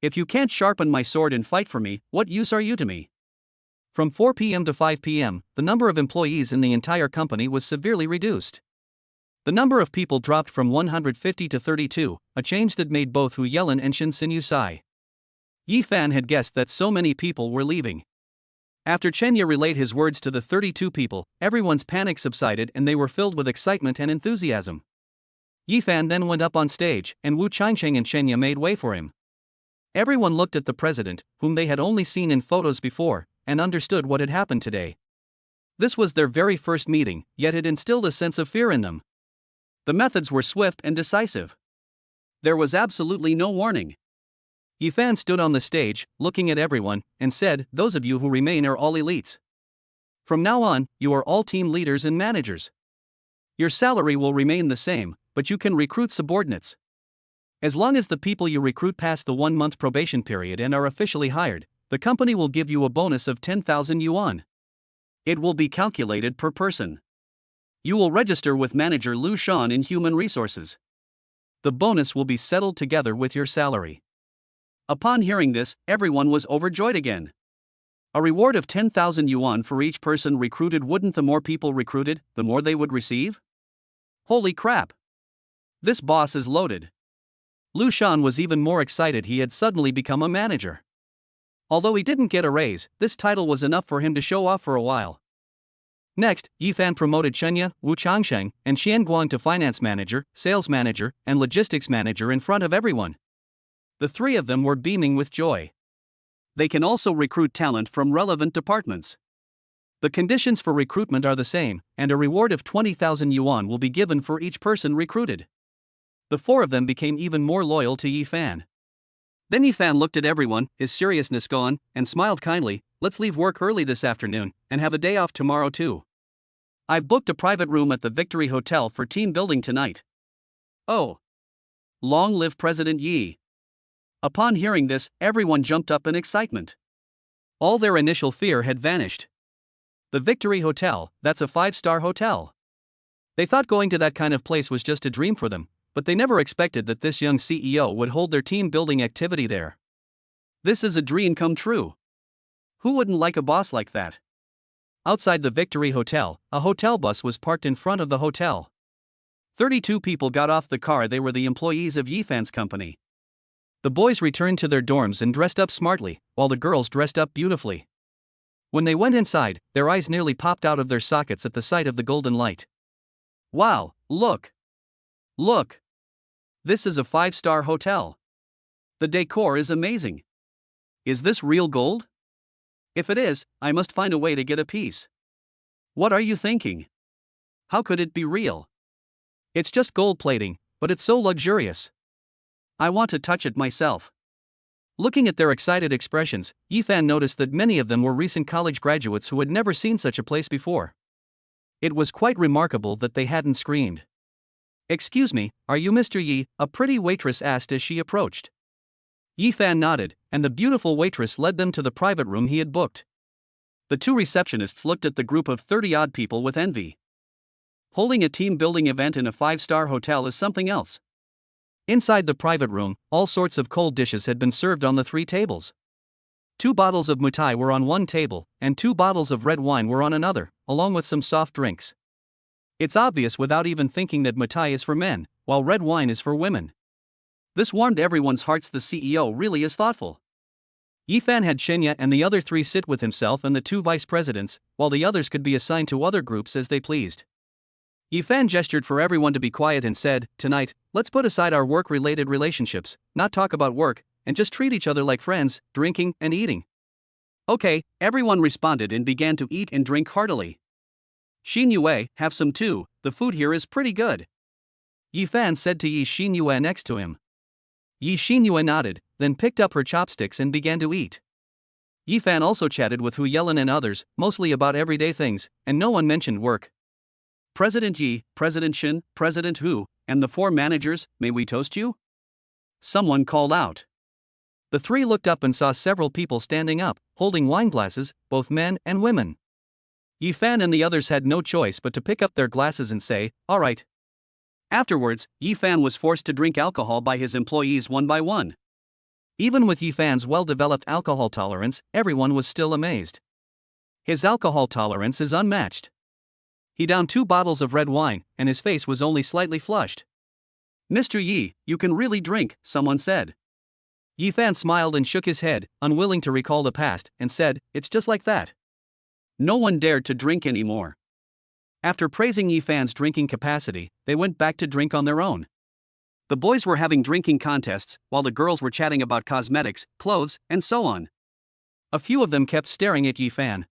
If you can't sharpen my sword and fight for me, what use are you to me? From 4 p.m. to 5 p.m., the number of employees in the entire company was severely reduced. The number of people dropped from 150 to 32, a change that made both Hu Yelin and Shen Xinyu sigh. Yifan had guessed that so many people were leaving. After Chenya relayed his words to the 32 people, everyone's panic subsided and they were filled with excitement and enthusiasm. Yifan then went up on stage, and Wu Changsheng and Chenya made way for him. Everyone looked at the president, whom they had only seen in photos before, and understood what had happened today. This was their very first meeting, yet it instilled a sense of fear in them. The methods were swift and decisive. There was absolutely no warning. Yifan stood on the stage, looking at everyone, and said, "Those of you who remain are all elites. From now on, you are all team leaders and managers. Your salary will remain the same, but you can recruit subordinates. As long as the people you recruit pass the 1-month probation period and are officially hired, the company will give you a bonus of 10,000 yuan. It will be calculated per person. You will register with manager Lu Shan in human resources. The bonus will be settled together with your salary." Upon hearing this, everyone was overjoyed again. A reward of 10,000 yuan for each person recruited. Wouldn't the more people recruited, the more they would receive? Holy crap! This boss is loaded. Lu Shan was even more excited. He had suddenly become a manager. Although he didn't get a raise, this title was enough for him to show off for a while. Next, Yifan promoted Chenya, Wu Changsheng, and Xian Guang to finance manager, sales manager, and logistics manager in front of everyone. The three of them were beaming with joy. They can also recruit talent from relevant departments. The conditions for recruitment are the same, and a reward of 20,000 yuan will be given for each person recruited. The four of them became even more loyal to Yifan. Then Yifan looked at everyone, his seriousness gone, and smiled kindly. "Let's leave work early this afternoon, and have a day off tomorrow too. I've booked a private room at the Victory Hotel for team building tonight." Oh! Long live President Yi! Upon hearing this, everyone jumped up in excitement. All their initial fear had vanished. The Victory Hotel, that's a 5-star hotel. They thought going to that kind of place was just a dream for them, but they never expected that this young CEO would hold their team building activity there. This is a dream come true. Who wouldn't like a boss like that? Outside the Victory Hotel, a hotel bus was parked in front of the hotel. 32 people got off the car. They were the employees of Yifan's company. The boys returned to their dorms and dressed up smartly, while the girls dressed up beautifully. When they went inside, their eyes nearly popped out of their sockets at the sight of the golden light. Wow, look! Look! This is a 5-star hotel. The decor is amazing. Is this real gold? If it is, I must find a way to get a piece. What are you thinking? How could it be real? It's just gold plating, but it's so luxurious. I want to touch it myself. Looking at their excited expressions, Yifan noticed that many of them were recent college graduates who had never seen such a place before. It was quite remarkable that they hadn't screamed. "Excuse me, are you Mr. Yi?" a pretty waitress asked as she approached. Yifan nodded, and the beautiful waitress led them to the private room he had booked. The two receptionists looked at the group of 30-odd people with envy. Holding a team-building event in a 5-star hotel is something else. Inside the private room, all sorts of cold dishes had been served on the 3 tables. 2 bottles of mutai were on one table, and 2 bottles of red wine were on another, along with some soft drinks. It's obvious without even thinking that Matai is for men, while red wine is for women. This warmed everyone's hearts. The CEO really is thoughtful. Yifan had Shenya and the other three sit with himself and the two vice presidents, while the others could be assigned to other groups as they pleased. Yifan gestured for everyone to be quiet and said, "Tonight, let's put aside our work-related relationships, not talk about work, and just treat each other like friends, drinking and eating." Okay, everyone responded and began to eat and drink heartily. "Xin Yue, have some too, the food here is pretty good," Yifan said to Yi Xin Yue next to him. Yi Xin Yue nodded, then picked up her chopsticks and began to eat. Yifan also chatted with Hu Yelin and others, mostly about everyday things, and no one mentioned work. "President Yi, President Shin, President Hu, and the four managers, may we toast you?" someone called out. The three looked up and saw several people standing up, holding wine glasses, both men and women. Yifan and the others had no choice but to pick up their glasses and say, "All right." Afterwards, Yifan was forced to drink alcohol by his employees one by one. Even with Yifan's well-developed alcohol tolerance, everyone was still amazed. His alcohol tolerance is unmatched. He downed 2 bottles of red wine, and his face was only slightly flushed. "Mr. Yi, you can really drink," someone said. Yifan smiled and shook his head, unwilling to recall the past, and said, "It's just like that." No one dared to drink anymore. After praising Yifan's drinking capacity, they went back to drink on their own. The boys were having drinking contests, while the girls were chatting about cosmetics, clothes, and so on. A few of them kept staring at Yifan.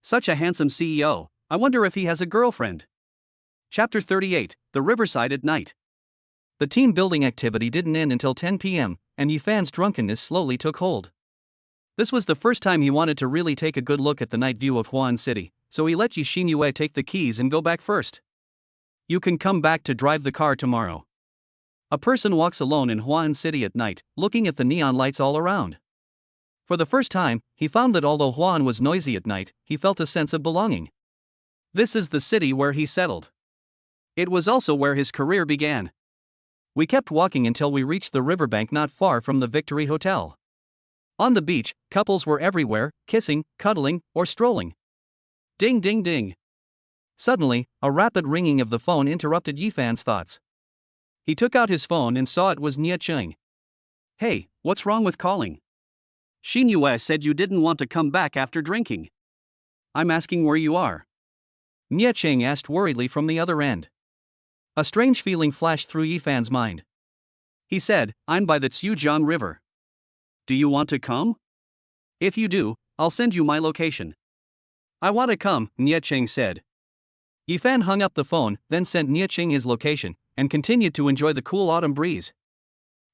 "Such a handsome CEO, I wonder if he has a girlfriend." Chapter 38, The Riverside at Night. The team building activity didn't end until 10 p.m., and Yifan's drunkenness slowly took hold. This was the first time he wanted to really take a good look at the night view of Huan City, so he let Yi Xin Yue take the keys and go back first. "You can come back to drive the car tomorrow." A person walks alone in Huan City at night, looking at the neon lights all around. For the first time, he found that although Huan was noisy at night, he felt a sense of belonging. This is the city where he settled. It was also where his career began. We kept walking until we reached the riverbank not far from the Victory Hotel. On the beach, couples were everywhere, kissing, cuddling, or strolling. Ding ding ding. Suddenly, a rapid ringing of the phone interrupted Yifan's thoughts. He took out his phone and saw it was Nia Cheng. "Hey, what's wrong with calling? Xin Yue said you didn't want to come back after drinking. I'm asking where you are." Nia Cheng asked worriedly from the other end. A strange feeling flashed through Yifan's mind. He said, "I'm by the Tsiujiang River. Do you want to come? If you do, I'll send you my location." "I want to come," Nia Cheng said. Yifan hung up the phone, then sent Nia Cheng his location, and continued to enjoy the cool autumn breeze.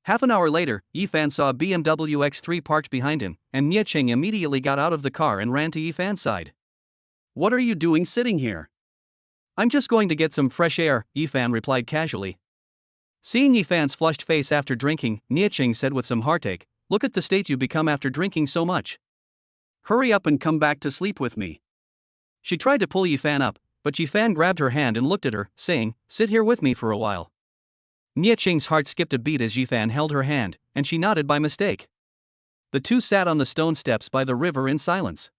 Half an hour later, Yifan saw a BMW X3 parked behind him, and Nia Cheng immediately got out of the car and ran to Yifan's side. "What are you doing sitting here?" "I'm just going to get some fresh air," Yifan replied casually. Seeing Yifan's flushed face after drinking, Nia Cheng said with some heartache, "Look at the state you become after drinking so much. Hurry up and come back to sleep with me." She tried to pull Yifan up, but Yifan grabbed her hand and looked at her, saying, "Sit here with me for a while." Nia Cheng's heart skipped a beat as Yifan held her hand, and she nodded by mistake. The two sat on the stone steps by the river in silence.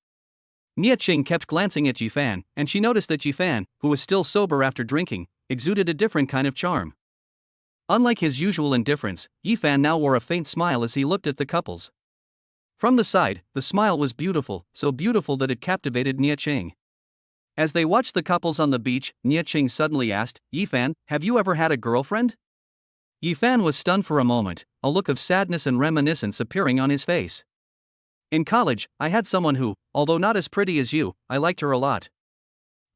Nia Cheng kept glancing at Yifan, and she noticed that Yifan, who was still sober after drinking, exuded a different kind of charm. Unlike his usual indifference, Yifan now wore a faint smile as he looked at the couples. From the side, the smile was beautiful, so beautiful that it captivated Nia Cheng. As they watched the couples on the beach, Nia Cheng suddenly asked, "Yifan, have you ever had a girlfriend?" Yifan was stunned for a moment, a look of sadness and reminiscence appearing on his face. "In college, I had someone who, although not as pretty as you, I liked her a lot.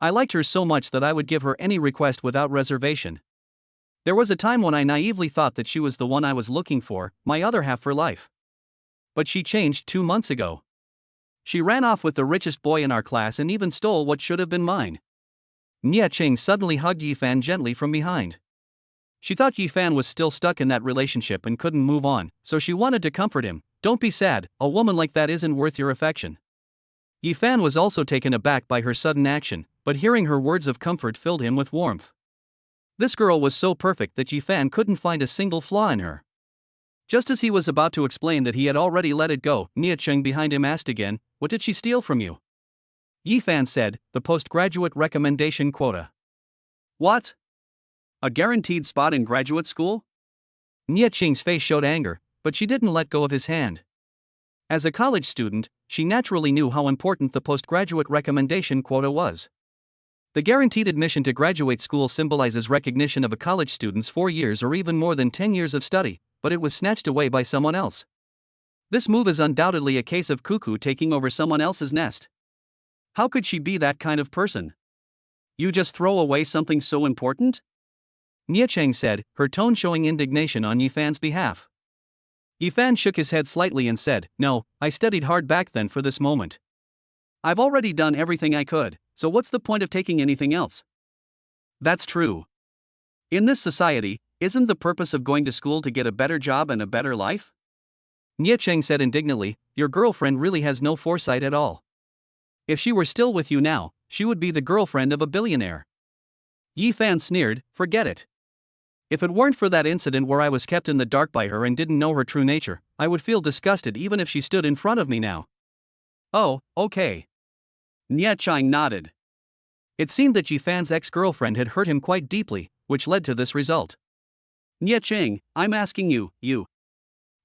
I liked her so much that I would give her any request without reservation. There was a time when I naively thought that she was the one I was looking for, my other half for life. But she changed 2 months ago. She ran off with the richest boy in our class and even stole what should have been mine." Nia Cheng suddenly hugged Yifan gently from behind. She thought Yifan was still stuck in that relationship and couldn't move on, so she wanted to comfort him. "Don't be sad, a woman like that isn't worth your affection." Yifan was also taken aback by her sudden action, but hearing her words of comfort filled him with warmth. This girl was so perfect that Yifan couldn't find a single flaw in her. Just as he was about to explain that he had already let it go, Nia Cheng behind him asked again, "What did she steal from you?" Yifan said, "The postgraduate recommendation quota." What? A guaranteed spot in graduate school? Nie Qing's face showed anger, but she didn't let go of his hand. As a college student, she naturally knew how important the postgraduate recommendation quota was. The guaranteed admission to graduate school symbolizes recognition of a college student's 4 years or even more than 10 years of study, but it was snatched away by someone else. This move is undoubtedly a case of cuckoo taking over someone else's nest. How could she be that kind of person? You just throw away something so important? Nie Qing said, her tone showing indignation on Yifan's behalf. Yifan shook his head slightly and said, "No, I studied hard back then for this moment. I've already done everything I could, so what's the point of taking anything else?" That's true. In this society, isn't the purpose of going to school to get a better job and a better life? Nie Qing said indignantly, your girlfriend really has no foresight at all. If she were still with you now, she would be the girlfriend of a billionaire. Yifan sneered, forget it. If it weren't for that incident where I was kept in the dark by her and didn't know her true nature, I would feel disgusted even if she stood in front of me now. Oh, okay. Nie Qing nodded. It seemed that Yifan's ex-girlfriend had hurt him quite deeply, which led to this result. Nie Qing, I'm asking you.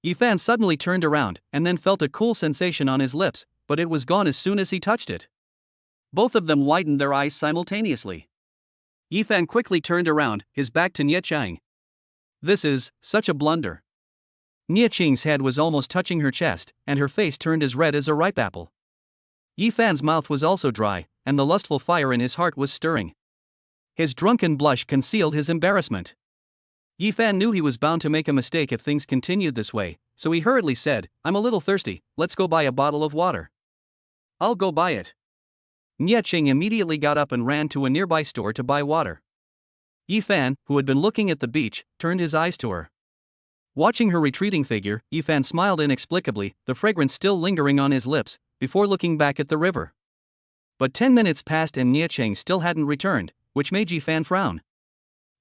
Yifan suddenly turned around and then felt a cool sensation on his lips, but it was gone as soon as he touched it. Both of them widened their eyes simultaneously. Yifan quickly turned around, his back to Nie Qing. This is such a blunder. Nie Qing's head was almost touching her chest, and her face turned as red as a ripe apple. Yifan's mouth was also dry, and the lustful fire in his heart was stirring. His drunken blush concealed his embarrassment. Yifan knew he was bound to make a mistake if things continued this way, so he hurriedly said, I'm a little thirsty, let's go buy a bottle of water. I'll go buy it. Nie Qing immediately got up and ran to a nearby store to buy water. Yifan, who had been looking at the beach, turned his eyes to her. Watching her retreating figure, Yifan smiled inexplicably, the fragrance still lingering on his lips, before looking back at the river. But 10 minutes passed and Nie Qing still hadn't returned, which made Yifan frown.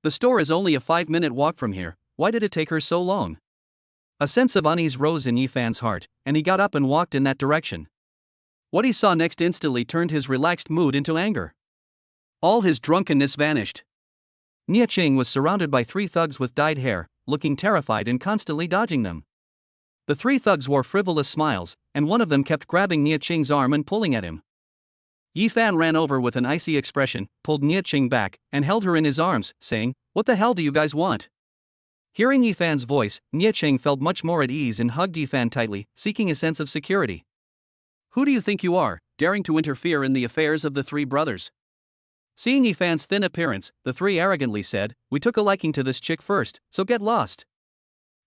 The store is only a 5-minute walk from here, why did it take her so long? A sense of unease rose in Yifan's heart, and he got up and walked in that direction. What he saw next instantly turned his relaxed mood into anger. All his drunkenness vanished. Nie Qing was surrounded by 3 thugs with dyed hair, looking terrified and constantly dodging them. The 3 thugs wore frivolous smiles, and one of them kept grabbing Nie Qing's arm and pulling at him. Yifan ran over with an icy expression, pulled Nie Qing back, and held her in his arms, saying, What the hell do you guys want? Hearing Yifan's voice, Nie Qing felt much more at ease and hugged Yifan tightly, seeking a sense of security. Who do you think you are, daring to interfere in the affairs of the 3 brothers? Seeing Yifan's thin appearance, the 3 arrogantly said, We took a liking to this chick first, so get lost.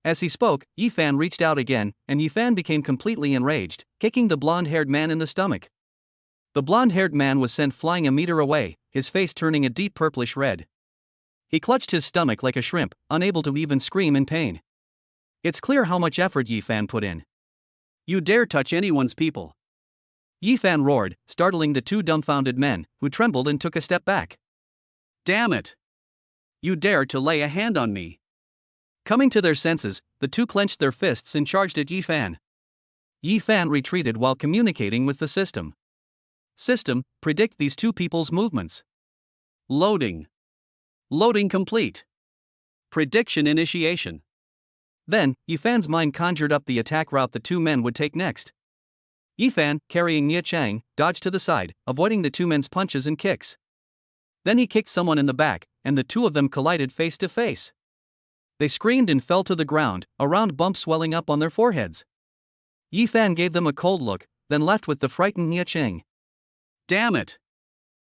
As he spoke, Yifan reached out again, and Yifan became completely enraged, kicking the blonde-haired man in the stomach. The blonde-haired man was sent flying a meter away, his face turning a deep purplish red. He clutched his stomach like a shrimp, unable to even scream in pain. It's clear how much effort Yifan put in. You dare touch anyone's people. Yifan roared, startling the 2 dumbfounded men, who trembled and took a step back. Damn it! You dare to lay a hand on me! Coming to their senses, the 2 clenched their fists and charged at Yifan. Yifan retreated while communicating with the system. System, predict these 2 people's movements. Loading. Loading complete. Prediction initiation. Then, Yifan's mind conjured up the attack route the 2 men would take next. Yifan, carrying Nie Qing, dodged to the side, avoiding the 2 men's punches and kicks. Then he kicked someone in the back, and the 2 of them collided face to face. They screamed and fell to the ground, a round bump swelling up on their foreheads. Yifan gave them a cold look, then left with the frightened Nie Qing. Damn it!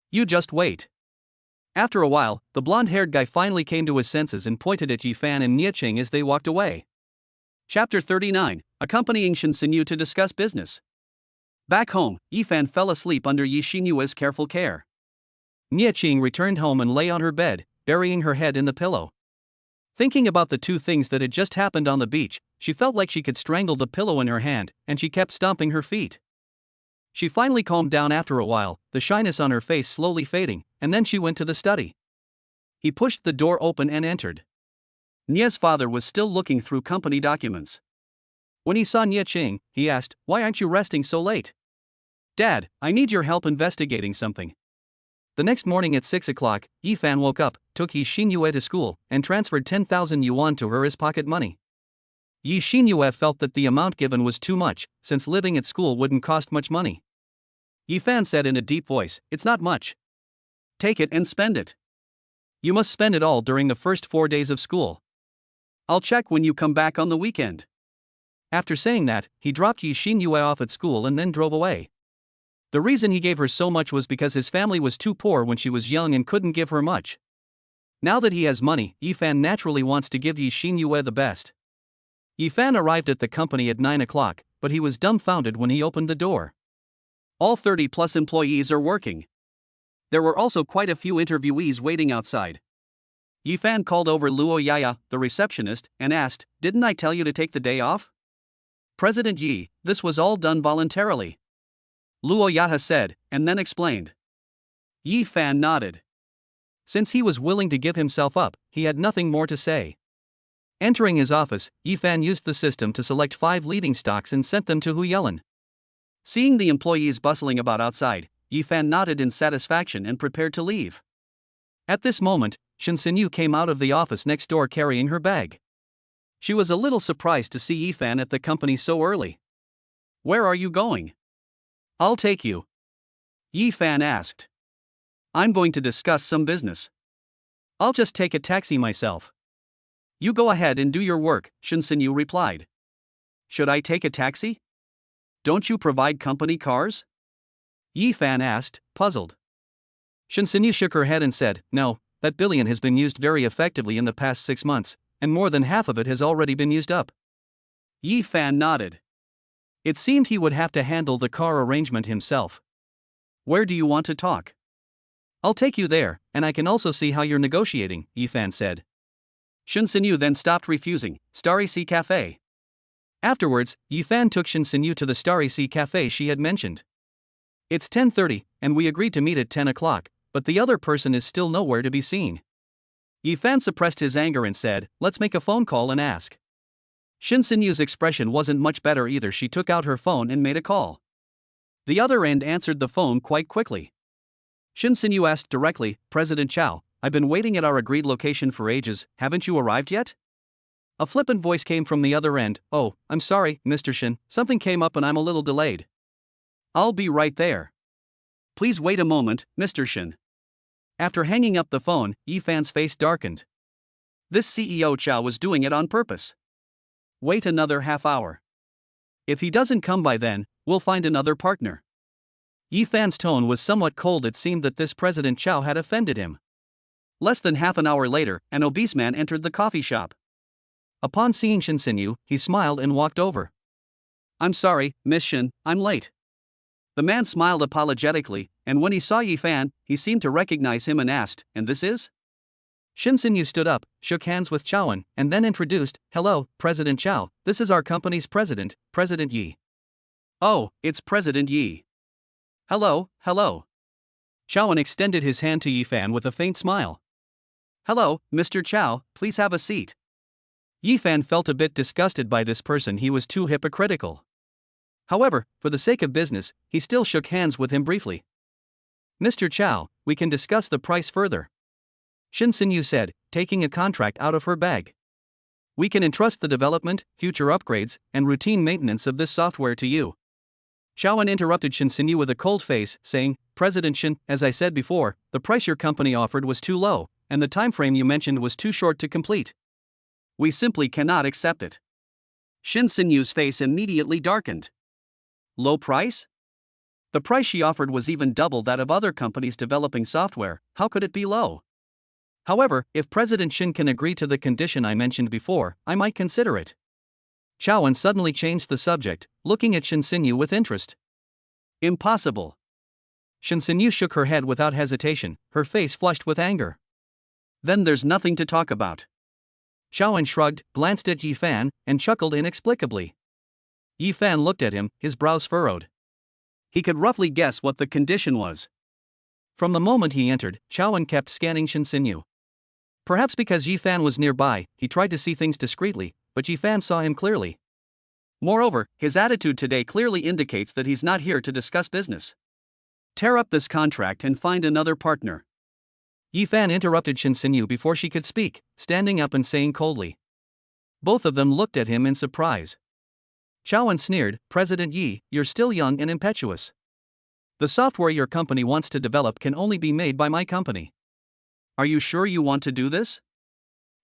You just wait. After a while, the blonde-haired guy finally came to his senses and pointed at Yifan and Nie Qing as they walked away. Chapter 39, accompanying Shen Xinyu to discuss business. Back home, Yifan fell asleep under Yi Xinyue's careful care. Nie Qing returned home and lay on her bed, burying her head in the pillow. Thinking about the 2 things that had just happened on the beach, she felt like she could strangle the pillow in her hand, and she kept stomping her feet. She finally calmed down after a while, the shyness on her face slowly fading, and then she went to the study. He pushed the door open and entered. Nie's father was still looking through company documents. When he saw Nie Qing, he asked, Why aren't you resting so late? Dad, I need your help investigating something. The next morning at 6 o'clock, Yifan woke up, took Yi Xinyue to school, and transferred 10,000 yuan to her as pocket money. Yi Xinyue felt that the amount given was too much, since living at school wouldn't cost much money. Yifan said in a deep voice, "It's not much. Take it and spend it. You must spend it all during the first 4 days of school. I'll check when you come back on the weekend." After saying that, he dropped Yi Xinyue off at school and then drove away. The reason he gave her so much was because his family was too poor when she was young and couldn't give her much. Now that he has money, Yifan naturally wants to give Yi Xinyue the best. Yifan arrived at the company at 9 o'clock, but he was dumbfounded when he opened the door. All 30-plus employees are working. There were also quite a few interviewees waiting outside. Yifan called over Luo Yaya, the receptionist, and asked, "Didn't I tell you to take the day off?" "President Yi, this was all done voluntarily," Luo Yaya said, and then explained. Yifan nodded. Since he was willing to give himself up, he had nothing more to say. Entering his office, Yifan used the system to select 5 leading stocks and sent them to Hu Yelin. Seeing the employees bustling about outside, Yifan nodded in satisfaction and prepared to leave. At this moment, Shen Xinyu came out of the office next door carrying her bag. She was a little surprised to see Yifan at the company so early. "Where are you going?" "I'll take you," Yifan asked. "I'm going to discuss some business. I'll just take a taxi myself." "You go ahead and do your work," Shen Xinyu replied. "Should I take a taxi? Don't you provide company cars?" Yifan asked, puzzled. Shen Xinyu shook her head and said, "No, that billion has been used very effectively in the past 6 months, and more than half of it has already been used up." Yifan nodded. It seemed he would have to handle the car arrangement himself. "Where do you want to talk?" "I'll take you there, and I can also see how you're negotiating," Yifan said. Shen Xinyu then stopped refusing. Starry Sea Cafe. Afterwards, Yifan took Shen Xinyu to the Starry Sea Cafe she had mentioned. It's 10:30, and we agreed to meet at 10 o'clock, but the other person is still nowhere to be seen. Yifan suppressed his anger and said, "Let's make a phone call and ask." Shen Xinyu's expression wasn't much better either. She took out her phone and made a call. The other end answered the phone quite quickly. Shen Xinyu asked directly, "President Chow, I've been waiting at our agreed location for ages, haven't you arrived yet?" A flippant voice came from the other end, "Oh, I'm sorry, Mr. Shen, something came up and I'm a little delayed." "I'll be right there. Please wait a moment, Mr. Shen." After hanging up the phone, Yifan's face darkened. This CEO Chow was doing it on purpose. Wait another half hour. If he doesn't come by then, we'll find another partner. Yifan's tone was somewhat cold. It seemed that this President Chow had offended him. Less than half an hour later, an obese man entered the coffee shop. Upon seeing Shen Xinyu, he smiled and walked over. "I'm sorry, Miss Shen, I'm late." The man smiled apologetically, and when he saw Yifan, he seemed to recognize him and asked, "And this is?" Shen Xinyu stood up, shook hands with Chowan, and then introduced, "Hello, President Chow, this is our company's president, President Yi." "Oh, it's President Yi. Hello, hello." Chowan extended his hand to Yifan with a faint smile. "Hello, Mr. Chow, please have a seat." Yifan felt a bit disgusted by this person. He was too hypocritical. However, for the sake of business, he still shook hands with him briefly. "Mr. Chow, we can discuss the price further," Shen Xinyu said, taking a contract out of her bag. "We can entrust the development, future upgrades, and routine maintenance of this software to you." Chowan interrupted Shen Xinyu with a cold face, saying, "President Shen, as I said before, the price your company offered was too low, and the time frame you mentioned was too short to complete. We simply cannot accept it." Shen Xinyu's face immediately darkened. Low price? The price she offered was even double that of other companies developing software. How could it be low? However, if President Shen can agree to the condition I mentioned before, I might consider it. Chowan suddenly changed the subject, looking at Shen Xinyu with interest. "Impossible." Shen Xinyu shook her head without hesitation, her face flushed with anger. "Then there's nothing to talk about." Chowan shrugged, glanced at Yifan, and chuckled inexplicably. Yifan looked at him, his brows furrowed. He could roughly guess what the condition was. From the moment he entered, Chowan kept scanning Shen Xinyu. Perhaps because Yifan was nearby, he tried to see things discreetly, but Yifan saw him clearly. Moreover, his attitude today clearly indicates that he's not here to discuss business. Tear up this contract and find another partner. Yi Fan interrupted Shin Sinyu before she could speak, standing up and saying coldly. Both of them looked at him in surprise. Chowan sneered, President Yi, you're still young and impetuous. The software your company wants to develop can only be made by my company. Are you sure you want to do this?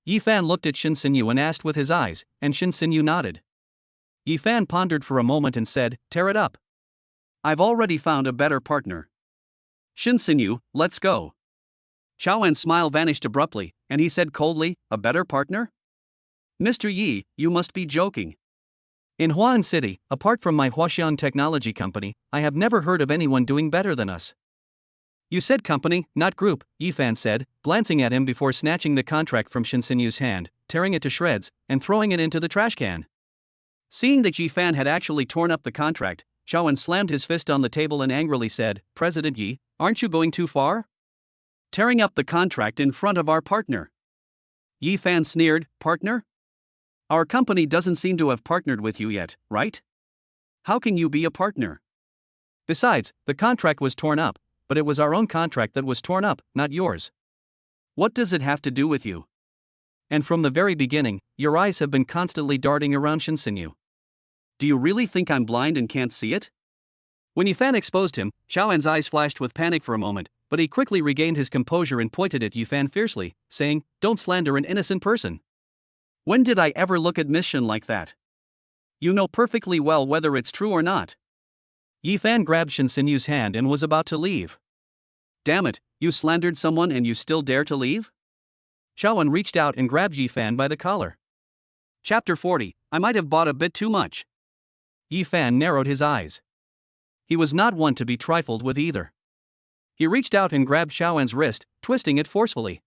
Yi Fan looked at Shin Sinyu and asked with his eyes, and Shin Sinyu nodded. Yi Fan pondered for a moment and said, tear it up. I've already found a better partner. Shin Sinyu, let's go. Chowan's smile vanished abruptly, and he said coldly, a better partner? Mr. Yi, you must be joking. In Huan City, apart from my Huaxiang Technology Company, I have never heard of anyone doing better than us. You said company, not group, Yi Fan said, glancing at him before snatching the contract from Shin Sinyu's hand, tearing it to shreds, and throwing it into the trash can. Seeing that Yi Fan had actually torn up the contract, Chowan slammed his fist on the table and angrily said, President Yi, aren't you going too far? Tearing up the contract in front of our partner. Yi Fan sneered, partner? Our company doesn't seem to have partnered with you yet, right? How can you be a partner? Besides, the contract was torn up, but it was our own contract that was torn up, not yours. What does it have to do with you? And from the very beginning, your eyes have been constantly darting around Shin Sinyu. Do you really think I'm blind and can't see it? When Yi Fan exposed him, Chowan's eyes flashed with panic for a moment, but he quickly regained his composure and pointed at Yi Fan fiercely, saying, don't slander an innocent person. When did I ever look at Miss Shin like that? You know perfectly well whether it's true or not. Yi Fan grabbed Shin Sinyu's hand and was about to leave. Damn it, you slandered someone and you still dare to leave? Chowan reached out and grabbed Yi Fan by the collar. Chapter 40, I might have bought a bit too much. Yi Fan narrowed his eyes. He was not one to be trifled with either. He reached out and grabbed Chowan's wrist, twisting it forcefully.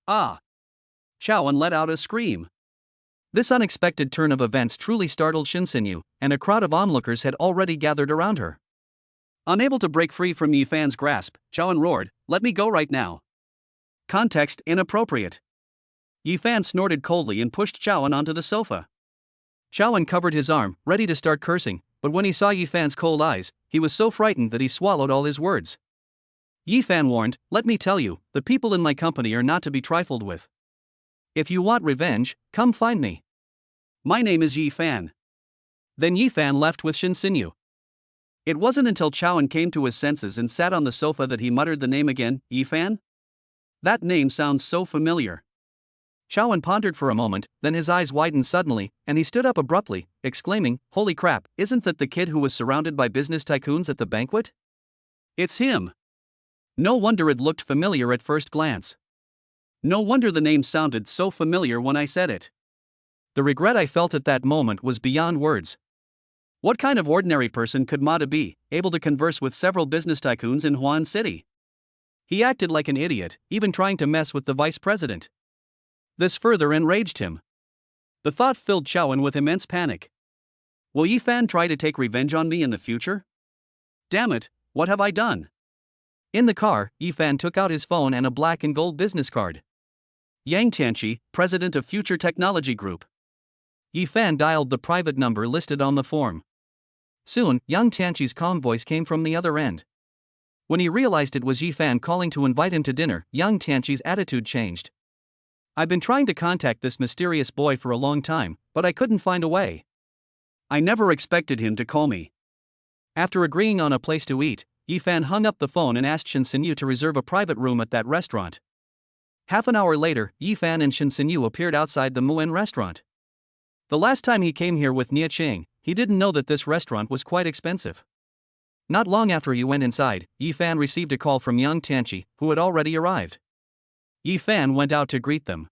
Ah! Chowan let out a scream. This unexpected turn of events truly startled Shin Sinyu, and a crowd of onlookers had already gathered around her. Unable to break free from Yi Fan's grasp, Chowan roared, let me go right now. Context inappropriate. Yi Fan snorted coldly and pushed Chowan onto the sofa. Chowan covered his arm, ready to start cursing, but when he saw Yi Fan's cold eyes, he was so frightened that he swallowed all his words. Yi Fan warned, let me tell you, the people in my company are not to be trifled with. If you want revenge, come find me. My name is Yi Fan. Then Yi Fan left with Shin Sinyu. It wasn't until Chowan came to his senses and sat on the sofa that he muttered the name again, Yi Fan? That name sounds so familiar. Chowan pondered for a moment, then his eyes widened suddenly, and he stood up abruptly, exclaiming, holy crap, isn't that the kid who was surrounded by business tycoons at the banquet? It's him. No wonder it looked familiar at first glance. No wonder the name sounded so familiar when I said it. The regret I felt at that moment was beyond words. What kind of ordinary person could Mata be, able to converse with several business tycoons in Huan City? He acted like an idiot, even trying to mess with the vice president. This further enraged him. The thought filled Chowan with immense panic. Will Yi Fan try to take revenge on me in the future? Damn it, what have I done? In the car, Yi Fan took out his phone and a black and gold business card. Yang Tianqi, president of Future Technology Group. Yi Fan dialed the private number listed on the form. Soon, Yang Tianqi's calm voice came from the other end. When he realized it was Yi Fan calling to invite him to dinner, Yang Tianqi's attitude changed. I've been trying to contact this mysterious boy for a long time, but I couldn't find a way. I never expected him to call me. After agreeing on a place to eat, Yi Fan hung up the phone and asked Shin Sinyu to reserve a private room at that restaurant. Half an hour later, Yi Fan and Shin Sinyu appeared outside the Muen restaurant. The last time he came here with Nie Ching, he didn't know that this restaurant was quite expensive. Not long after he went inside, Yi Fan received a call from Yang Tianqi, who had already arrived. Yi Fan went out to greet them.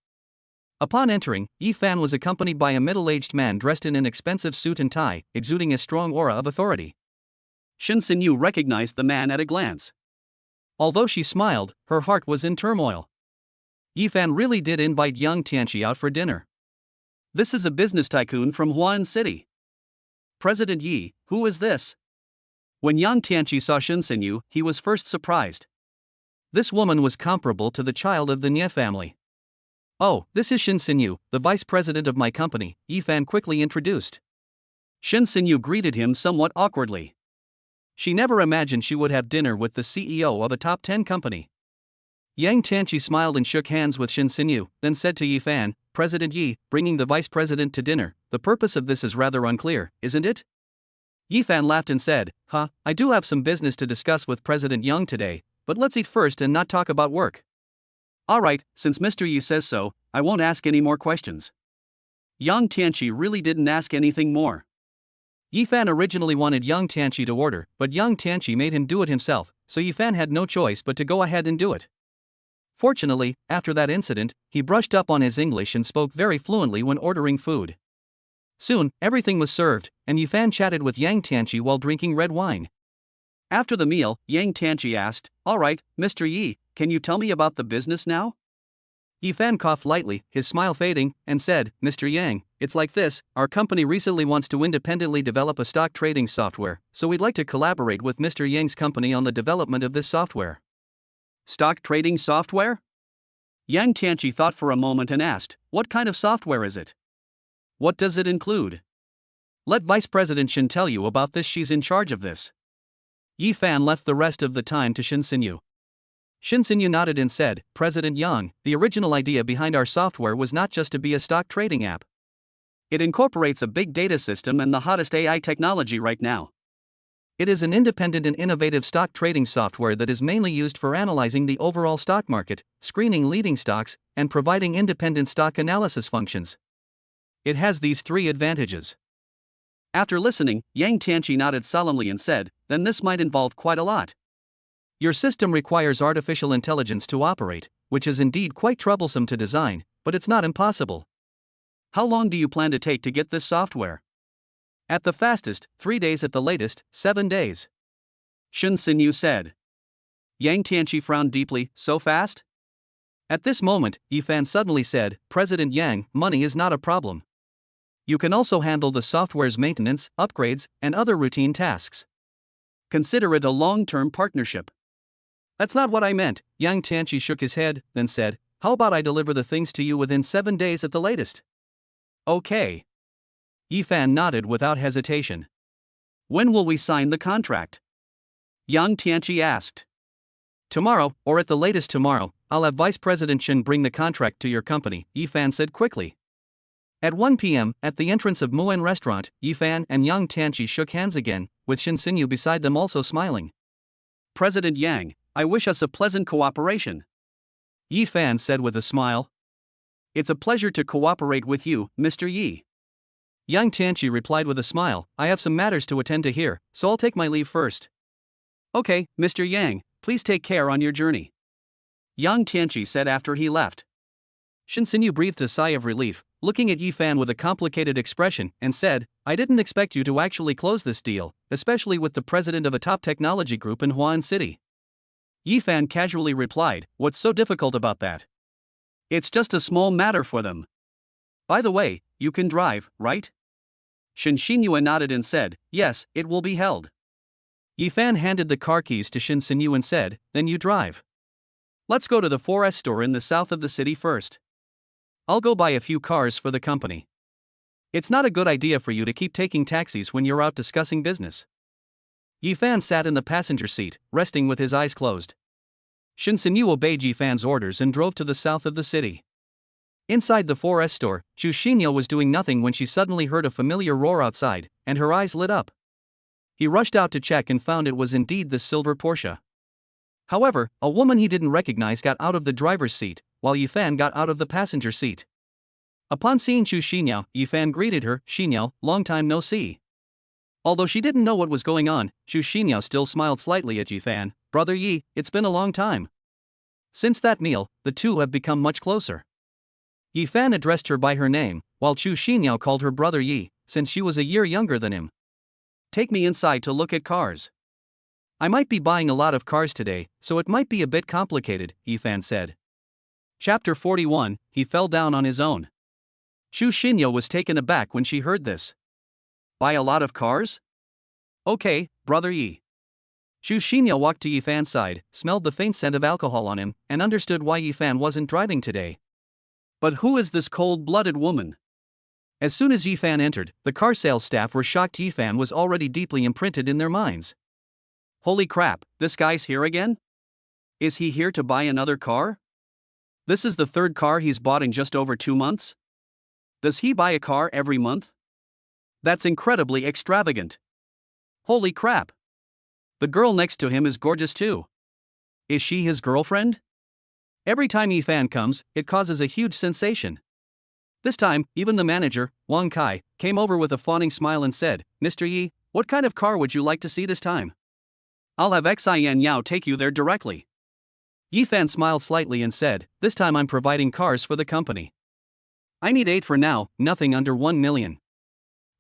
Upon entering, Yi Fan was accompanied by a middle-aged man dressed in an expensive suit and tie, exuding a strong aura of authority. Shin Sinyu recognized the man at a glance. Although she smiled, her heart was in turmoil. Yi Fan really did invite Yang Tianqi out for dinner. This is a business tycoon from Huan City. President Yi, who is this? When Yang Tianqi saw Shin Sinyu, he was first surprised. This woman was comparable to the child of the Nie family. Oh, this is Shin Sinyu, the vice president of my company, Yi Fan quickly introduced. Shin Sinyu greeted him somewhat awkwardly. She never imagined she would have dinner with the CEO of a top 10 company. Yang Tianqi smiled and shook hands with Shin Sinyu, then said to Yi Fan, President Yi, bringing the vice president to dinner, the purpose of this is rather unclear, isn't it? Yi Fan laughed and said, I do have some business to discuss with President Yang today, but let's eat first and not talk about work. Alright, since Mr. Yi says so, I won't ask any more questions. Yang Tianqi really didn't ask anything more. Yi Fan originally wanted Yang Tianqi to order, but Yang Tianqi made him do it himself, so Yi Fan had no choice but to go ahead and do it. Fortunately, after that incident, he brushed up on his English and spoke very fluently when ordering food. Soon, everything was served, and Yi Fan chatted with Yang Tianqi while drinking red wine. After the meal, Yang Tianqi asked, Alright, Mr. Yi, can you tell me about the business now? Yi Fan coughed lightly, his smile fading, and said, Mr. Yang, it's like this, our company recently wants to independently develop a stock trading software, so we'd like to collaborate with Mr. Yang's company on the development of this software. Stock trading software? Yang Tianqi thought for a moment and asked, What kind of software is it? What does it include? Let Vice President Shin tell you about this, she's in charge of this. Yi Fan left the rest of the time to Shin Sinyu. Shin Sinyu nodded and said, President Yang, the original idea behind our software was not just to be a stock trading app. It incorporates a big data system and the hottest AI technology right now. It is an independent and innovative stock trading software that is mainly used for analyzing the overall stock market, screening leading stocks, and providing independent stock analysis functions. It has these 3 advantages. After listening, Yang Tianqi nodded solemnly and said, Then this might involve quite a lot. Your system requires artificial intelligence to operate, which is indeed quite troublesome to design, but it's not impossible. How long do you plan to take to get this software? At the fastest, 3 days, at the latest, 7 days. Shin Sinyu said. Yang Tianqi frowned deeply, so fast? At this moment, Yi Fan suddenly said, President Yang, money is not a problem. You can also handle the software's maintenance, upgrades, and other routine tasks. Consider it a long-term partnership. That's not what I meant, Yang Tianqi shook his head, then said, How about I deliver the things to you within 7 days at the latest? Okay. Yi Fan nodded without hesitation. When will we sign the contract? Yang Tianqi asked. Tomorrow, or at the latest tomorrow, I'll have Vice President Shin bring the contract to your company, Yi Fan said quickly. At 1 p.m., at the entrance of Muan Restaurant, Yi Fan and Yang Tianqi shook hands again, with Shin Sinyu beside them also smiling. President Yang, I wish us a pleasant cooperation. Yi Fan said with a smile. It's a pleasure to cooperate with you, Mr. Yi. Yang Tianqi replied with a smile, I have some matters to attend to here, so I'll take my leave first. Okay, Mr. Yang, please take care on your journey. Yang Tianqi said after he left. Shin Sinyu breathed a sigh of relief, looking at Yi Fan with a complicated expression, and said, I didn't expect you to actually close this deal, especially with the president of a top technology group in Huan City. Yi Fan casually replied, What's so difficult about that? It's just a small matter for them. By the way, you can drive, right? Shin Sinyu nodded and said, Yes, it will be held. Yi Fan handed the car keys to Shin Sinyu and said, Then you drive. Let's go to the 4S store in the south of the city first. I'll go buy a few cars for the company. It's not a good idea for you to keep taking taxis when you're out discussing business. Yi Fan sat in the passenger seat, resting with his eyes closed. Shin Sinyu obeyed Yi Fan's orders and drove to the south of the city. Inside the 4S store, Zhu Xinyo was doing nothing when she suddenly heard a familiar roar outside, and her eyes lit up. He rushed out to check and found it was indeed the silver Porsche. However, a woman he didn't recognize got out of the driver's seat, while Yi Fan got out of the passenger seat. Upon seeing Zhu Xinyo, Yi Fan greeted her, Xinyo, long time no see. Although she didn't know what was going on, Zhu Xinyo still smiled slightly at Yi Fan, Brother Yi, it's been a long time. Since that meal, the two have become much closer. Yi Fan addressed her by her name, while Zhu Xinyo called her Brother Yi, since she was a year younger than him. Take me inside to look at cars. I might be buying a lot of cars today, so it might be a bit complicated, Yi Fan said. Chapter 41, He fell down on his own. Zhu Xinyo was taken aback when she heard this. Buy a lot of cars? Okay, Brother Yi. Zhu Xinyo walked to Yi Fan's side, smelled the faint scent of alcohol on him, and understood why Yi Fan wasn't driving today. But who is this cold-blooded woman? As soon as Yi Fan entered, the car sales staff were shocked Yi Fan was already deeply imprinted in their minds. Holy crap, this guy's here again? Is he here to buy another car? This is the third car he's bought in just over 2 months? Does he buy a car every month? That's incredibly extravagant. Holy crap. The girl next to him is gorgeous too. Is she his girlfriend? Every time Yifan comes, it causes a huge sensation. This time, even the manager, Wang Kai, came over with a fawning smile and said, "Mr. Yi, what kind of car would you like to see this time? I'll have Xian Yao take you there directly." Yifan smiled slightly and said, "This time I'm providing cars for the company. I need 8 for now, nothing under 1 million.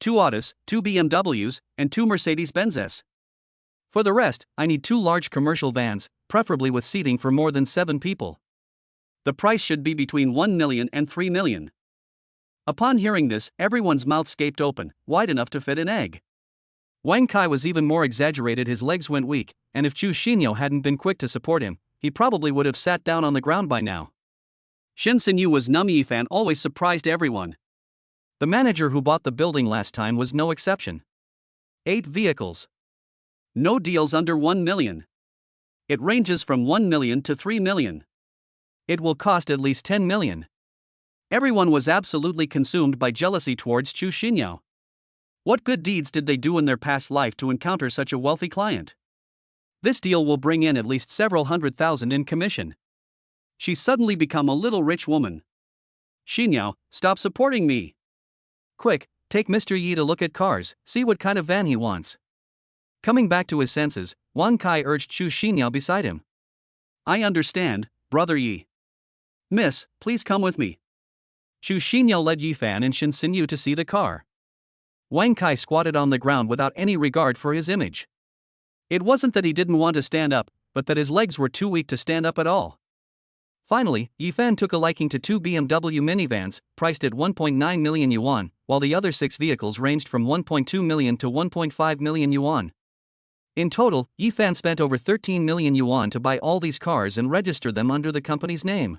2 Autos, 2 BMWs, and 2 Mercedes-Benzes. For the rest, I need 2 large commercial vans, preferably with seating for more than 7 people. The price should be between 1 million and 3 million. Upon hearing this, everyone's mouths gaped open, wide enough to fit an egg. Wang Kai was even more exaggerated. His legs went weak, and if Chu Xinyo hadn't been quick to support him, he probably would have sat down on the ground by now. Shin Sinyu was numb. Yifan always surprised everyone. The manager who bought the building last time was no exception. 8 vehicles. No deals under 1 million. It ranges from 1 million to 3 million. It will cost at least 10 million. Everyone was absolutely consumed by jealousy towards Chu Xinyo. What good deeds did they do in their past life to encounter such a wealthy client? This deal will bring in at least several 100,000 in commission. She's suddenly become a little rich woman. Xinyo, stop supporting me. Quick, take Mr. Yi to look at cars, see what kind of van he wants. Coming back to his senses, Wang Kai urged Chu Xinyo beside him. I understand, brother Yi. Miss, please come with me. Chu Xinyo led Yifan and Shin Sinyu to see the car. Wang Kai squatted on the ground without any regard for his image. It wasn't that he didn't want to stand up, but that his legs were too weak to stand up at all. Finally, Yifan took a liking to 2 BMW minivans, priced at 1.9 million yuan, while the other 6 vehicles ranged from 1.2 million to 1.5 million yuan. In total, Yifan spent over 13 million yuan to buy all these cars and register them under the company's name.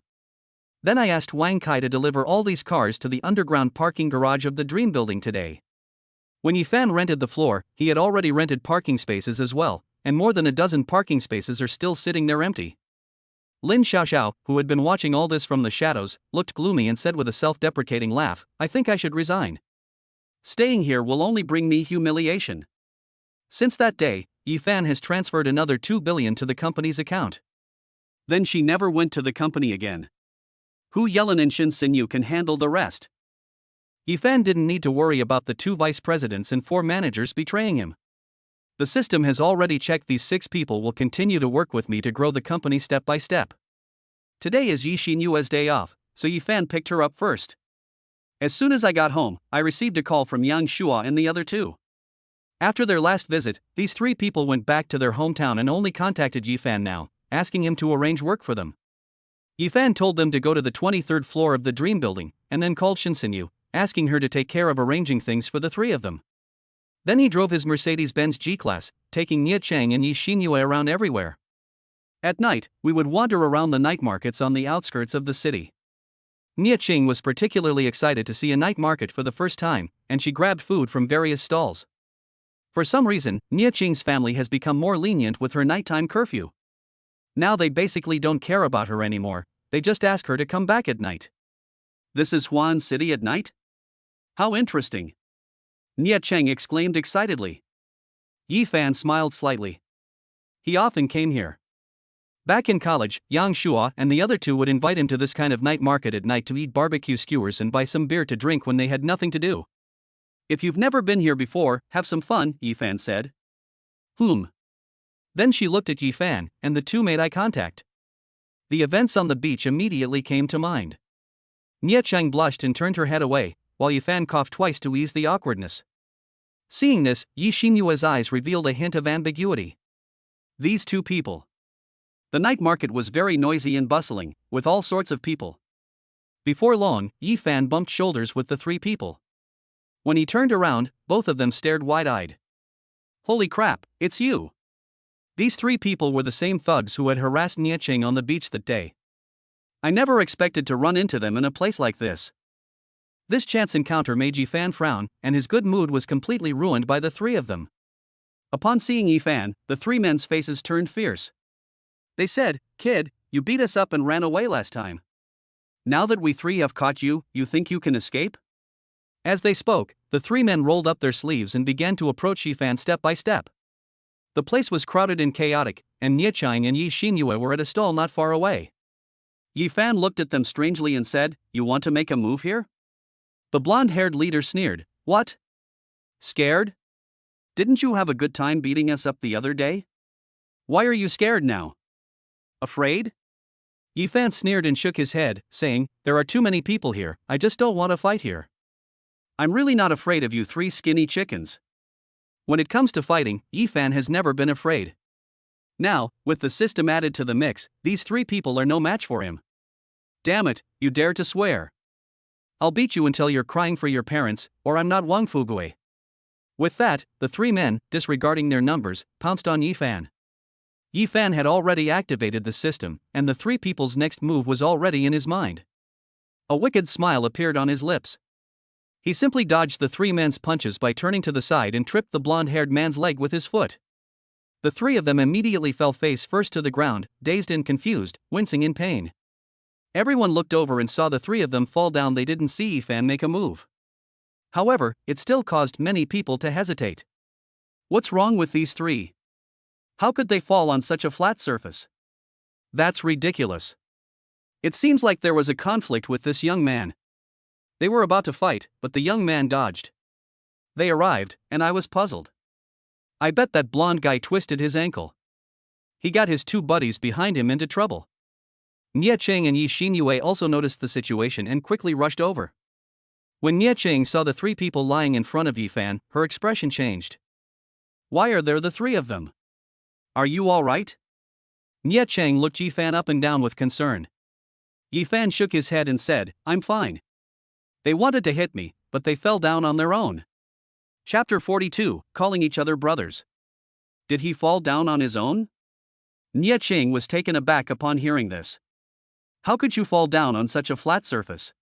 Then I asked Wang Kai to deliver all these cars to the underground parking garage of the Dream Building today. When Yifan rented the floor, he had already rented parking spaces as well, and more than a dozen parking spaces are still sitting there empty. Lin Xiaoxiao, who had been watching all this from the shadows, looked gloomy and said with a self-deprecating laugh, I think I should resign. Staying here will only bring me humiliation. Since that day, Yifan has transferred another 2 billion to the company's account. Then she never went to the company again. Hu Yelin and Shin Sinyu can handle the rest. Yifan didn't need to worry about the 2 vice presidents and 4 managers betraying him. The system has already checked these 6 people will continue to work with me to grow the company step by step. Today is Yi Xinyu's day off, so Yifan picked her up first. As soon as I got home, I received a call from Yang Shua and the other 2. After their last visit, these 3 people went back to their hometown and only contacted Yifan now, asking him to arrange work for them. Yifan told them to go to the 23rd floor of the Dream Building, and then called Shin Sinyu, asking her to take care of arranging things for the 3 of them. Then he drove his Mercedes-Benz G-Class, taking Nia Cheng and Yi Xinyue around everywhere. At night, we would wander around the night markets on the outskirts of the city. Nia Cheng was particularly excited to see a night market for the first time, and she grabbed food from various stalls. For some reason, Nia Cheng's family has become more lenient with her nighttime curfew. Now they basically don't care about her anymore, they just ask her to come back at night. This is Huan City at night? How interesting! Nia Cheng exclaimed excitedly. Yifan smiled slightly. He often came here. Back in college, Yang Shua and the other 2 would invite him to this kind of night market at night to eat barbecue skewers and buy some beer to drink when they had nothing to do. If you've never been here before, have some fun, Yifan said. Then she looked at Yifan, and the 2 made eye contact. The events on the beach immediately came to mind. Nia Cheng blushed and turned her head away, while Yifan coughed twice to ease the awkwardness. Seeing this, Yi Xinyue's eyes revealed a hint of ambiguity. These 2 people. The night market was very noisy and bustling, with all sorts of people. Before long, Yifan bumped shoulders with the 3 people. When he turned around, both of them stared wide-eyed. Holy crap, it's you! These 3 people were the same thugs who had harassed Nia Cheng on the beach that day. I never expected to run into them in a place like this. This chance encounter made Yifan frown, and his good mood was completely ruined by the 3 of them. Upon seeing Yifan, the three men's faces turned fierce. They said, "Kid, you beat us up and ran away last time. Now that we three have caught you, you think you can escape?" As they spoke, the three men rolled up their sleeves and began to approach Yifan step by step. The place was crowded and chaotic, and Niechang and Yi Xinyue were at a stall not far away. Yifan looked at them strangely and said, "You want to make a move here?" The blonde-haired leader sneered, "What? Scared? Didn't you have a good time beating us up the other day? Why are you scared now? Afraid?" Yifan sneered and shook his head, saying, "There are too many people here, I just don't want to fight here. I'm really not afraid of you three skinny chickens." When it comes to fighting, Yifan has never been afraid. Now, with the system added to the mix, these three people are no match for him. "Damn it, you dare to swear. I'll beat you until you're crying for your parents, or I'm not Wang Fugui." With that, the three men, disregarding their numbers, pounced on Yifan. Yifan had already activated the system, and the three people's next move was already in his mind. A wicked smile appeared on his lips. He simply dodged the three men's punches by turning to the side and tripped the blonde-haired man's leg with his foot. The three of them immediately fell face first to the ground, dazed and confused, wincing in pain. Everyone looked over and saw the three of them fall down. They didn't see Yifan make a move. However, it still caused many people to hesitate. What's wrong with these three? How could they fall on such a flat surface? That's ridiculous. It seems like there was a conflict with this young man. They were about to fight, but the young man dodged. They arrived, and I was puzzled. I bet that blonde guy twisted his ankle. He got his two buddies behind him into trouble. Niechang and Yi Xinyue also noticed the situation and quickly rushed over. When Niechang saw the three people lying in front of Yifan, her expression changed. "Why are there the three of them? Are you all right?" Niechang looked Yifan up and down with concern. Yifan shook his head and said, "I'm fine. They wanted to hit me, but they fell down on their own." Chapter 42, Calling Each Other Brothers. Did he fall down on his own? Niechang was taken aback upon hearing this. How could you fall down on such a flat surface?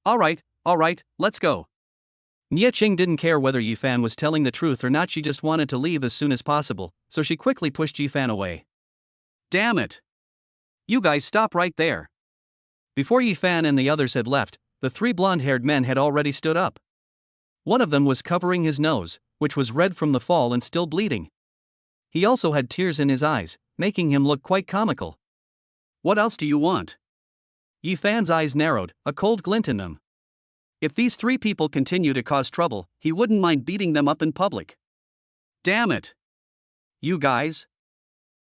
All right, let's go. Niechang didn't care whether Yifan was telling the truth or not. She just wanted to leave as soon as possible, so she quickly pushed Yifan away. "Damn it! You guys stop right there." Before Yifan and the others had left, the three blonde-haired men had already stood up. One of them was covering his nose, which was red from the fall and still bleeding. He also had tears in his eyes, making him look quite comical. "What else do you want?" Yifan's eyes narrowed, a cold glint in them. If these three people continue to cause trouble, he wouldn't mind beating them up in public. "Damn it! You guys!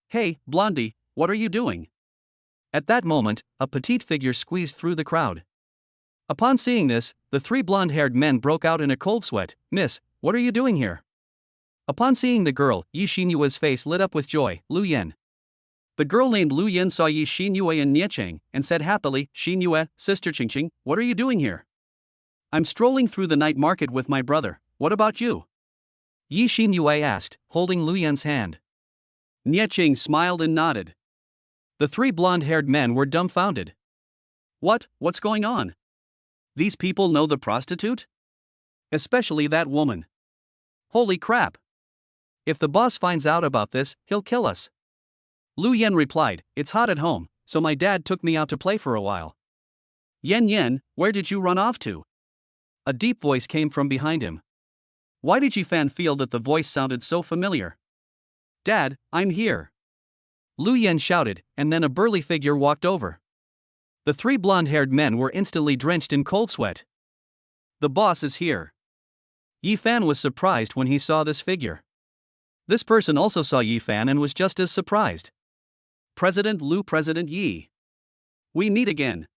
Hey, Blondie, what are you doing?" At that moment, a petite figure squeezed through the crowd. Upon seeing this, the three blonde-haired men broke out in a cold sweat. "Miss, what are you doing here?" Upon seeing the girl, Yi Xinyue's face lit up with joy. "Lu Yan." The girl named Lu Yan saw Yi Xinyue and Niechang, and said happily, "Xinyue, sister Qingqing, what are you doing here?" "I'm strolling through the night market with my brother, what about you?" Yi Xinyue asked, holding Lu Yan's hand. Niechang smiled and nodded. The three blonde-haired men were dumbfounded. What's going on? These people know the prostitute? Especially that woman. Holy crap! If the boss finds out about this, he'll kill us. Lu Yan replied, "It's hot at home, so my dad took me out to play for a while." Yen, where did you run off to?" A deep voice came from behind him. Why did Yifan feel that the voice sounded so familiar? "Dad, I'm here." Lu Yan shouted, and then a burly figure walked over. The three blonde-haired men were instantly drenched in cold sweat. "The boss is here." Yifan was surprised when he saw this figure. This person also saw Yifan and was just as surprised. "President Lu, President Yi. We meet again."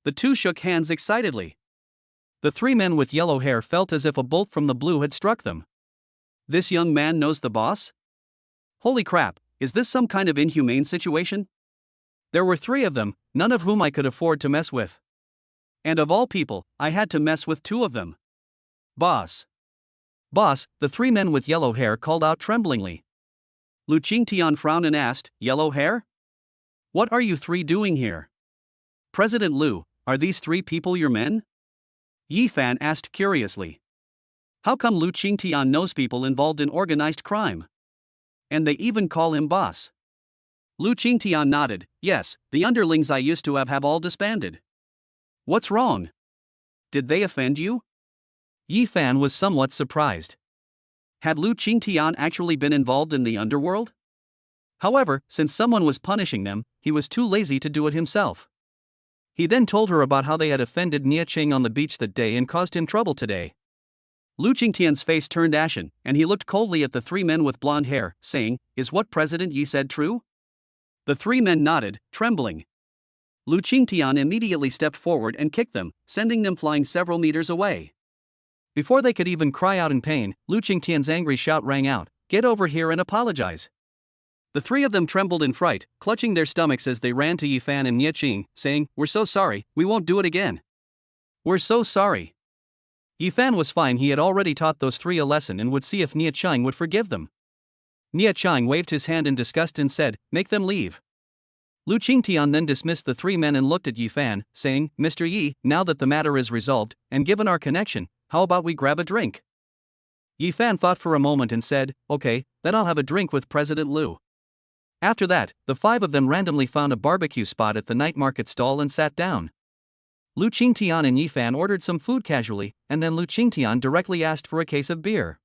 The two shook hands excitedly. The three men with yellow hair felt as if a bolt from the blue had struck them. This young man knows the boss? Holy crap, is this some kind of inhumane situation? There were three of them, none of whom I could afford to mess with. And of all people, I had to mess with two of them. "Boss! Boss!" the three men with yellow hair called out tremblingly. Lu Qingtian frowned and asked, "Yellow hair? What are you three doing here?" "President Lu, are these three people your men?" Yifan asked curiously. How come Lu Qingtian knows people involved in organized crime? And they even call him boss. Lu Qingtian nodded. Yes, the underlings I used to have all disbanded. What's wrong? Did they offend you? Yi Fan was somewhat surprised. Had Lu Qingtian actually been involved in the underworld? However, since someone was punishing them, he was too lazy to do it himself. He then told her about how they had offended Nie Ching on the beach that day and caused him trouble today. Lu Qingtian's face turned ashen, and he looked coldly at the three men with blonde hair, saying, "Is what President Yi said true?" The three men nodded, trembling. Lu Qingtian immediately stepped forward and kicked them, sending them flying several meters away. Before they could even cry out in pain, Lu Qingtian's angry shout rang out, "Get over here and apologize." The three of them trembled in fright, clutching their stomachs as they ran to Yi Fan and Nie Ching, saying, "We're so sorry, we won't do it again. We're so sorry." Yi Fan was fine, he had already taught those three a lesson and would see if Nie Ching would forgive them. Nie Ching waved his hand in disgust and said, "Make them leave." Lu Qingtian then dismissed the three men and looked at Yi Fan, saying, "Mr. Yi, now that the matter is resolved, and given our connection, how about we grab a drink?" Yi Fan thought for a moment and said, "Okay, then I'll have a drink with President Lu." After that, the five of them randomly found a barbecue spot at the night market stall and sat down. Lu Qingtian and Yi Fan ordered some food casually, and then Lu Qingtian directly asked for a case of beer.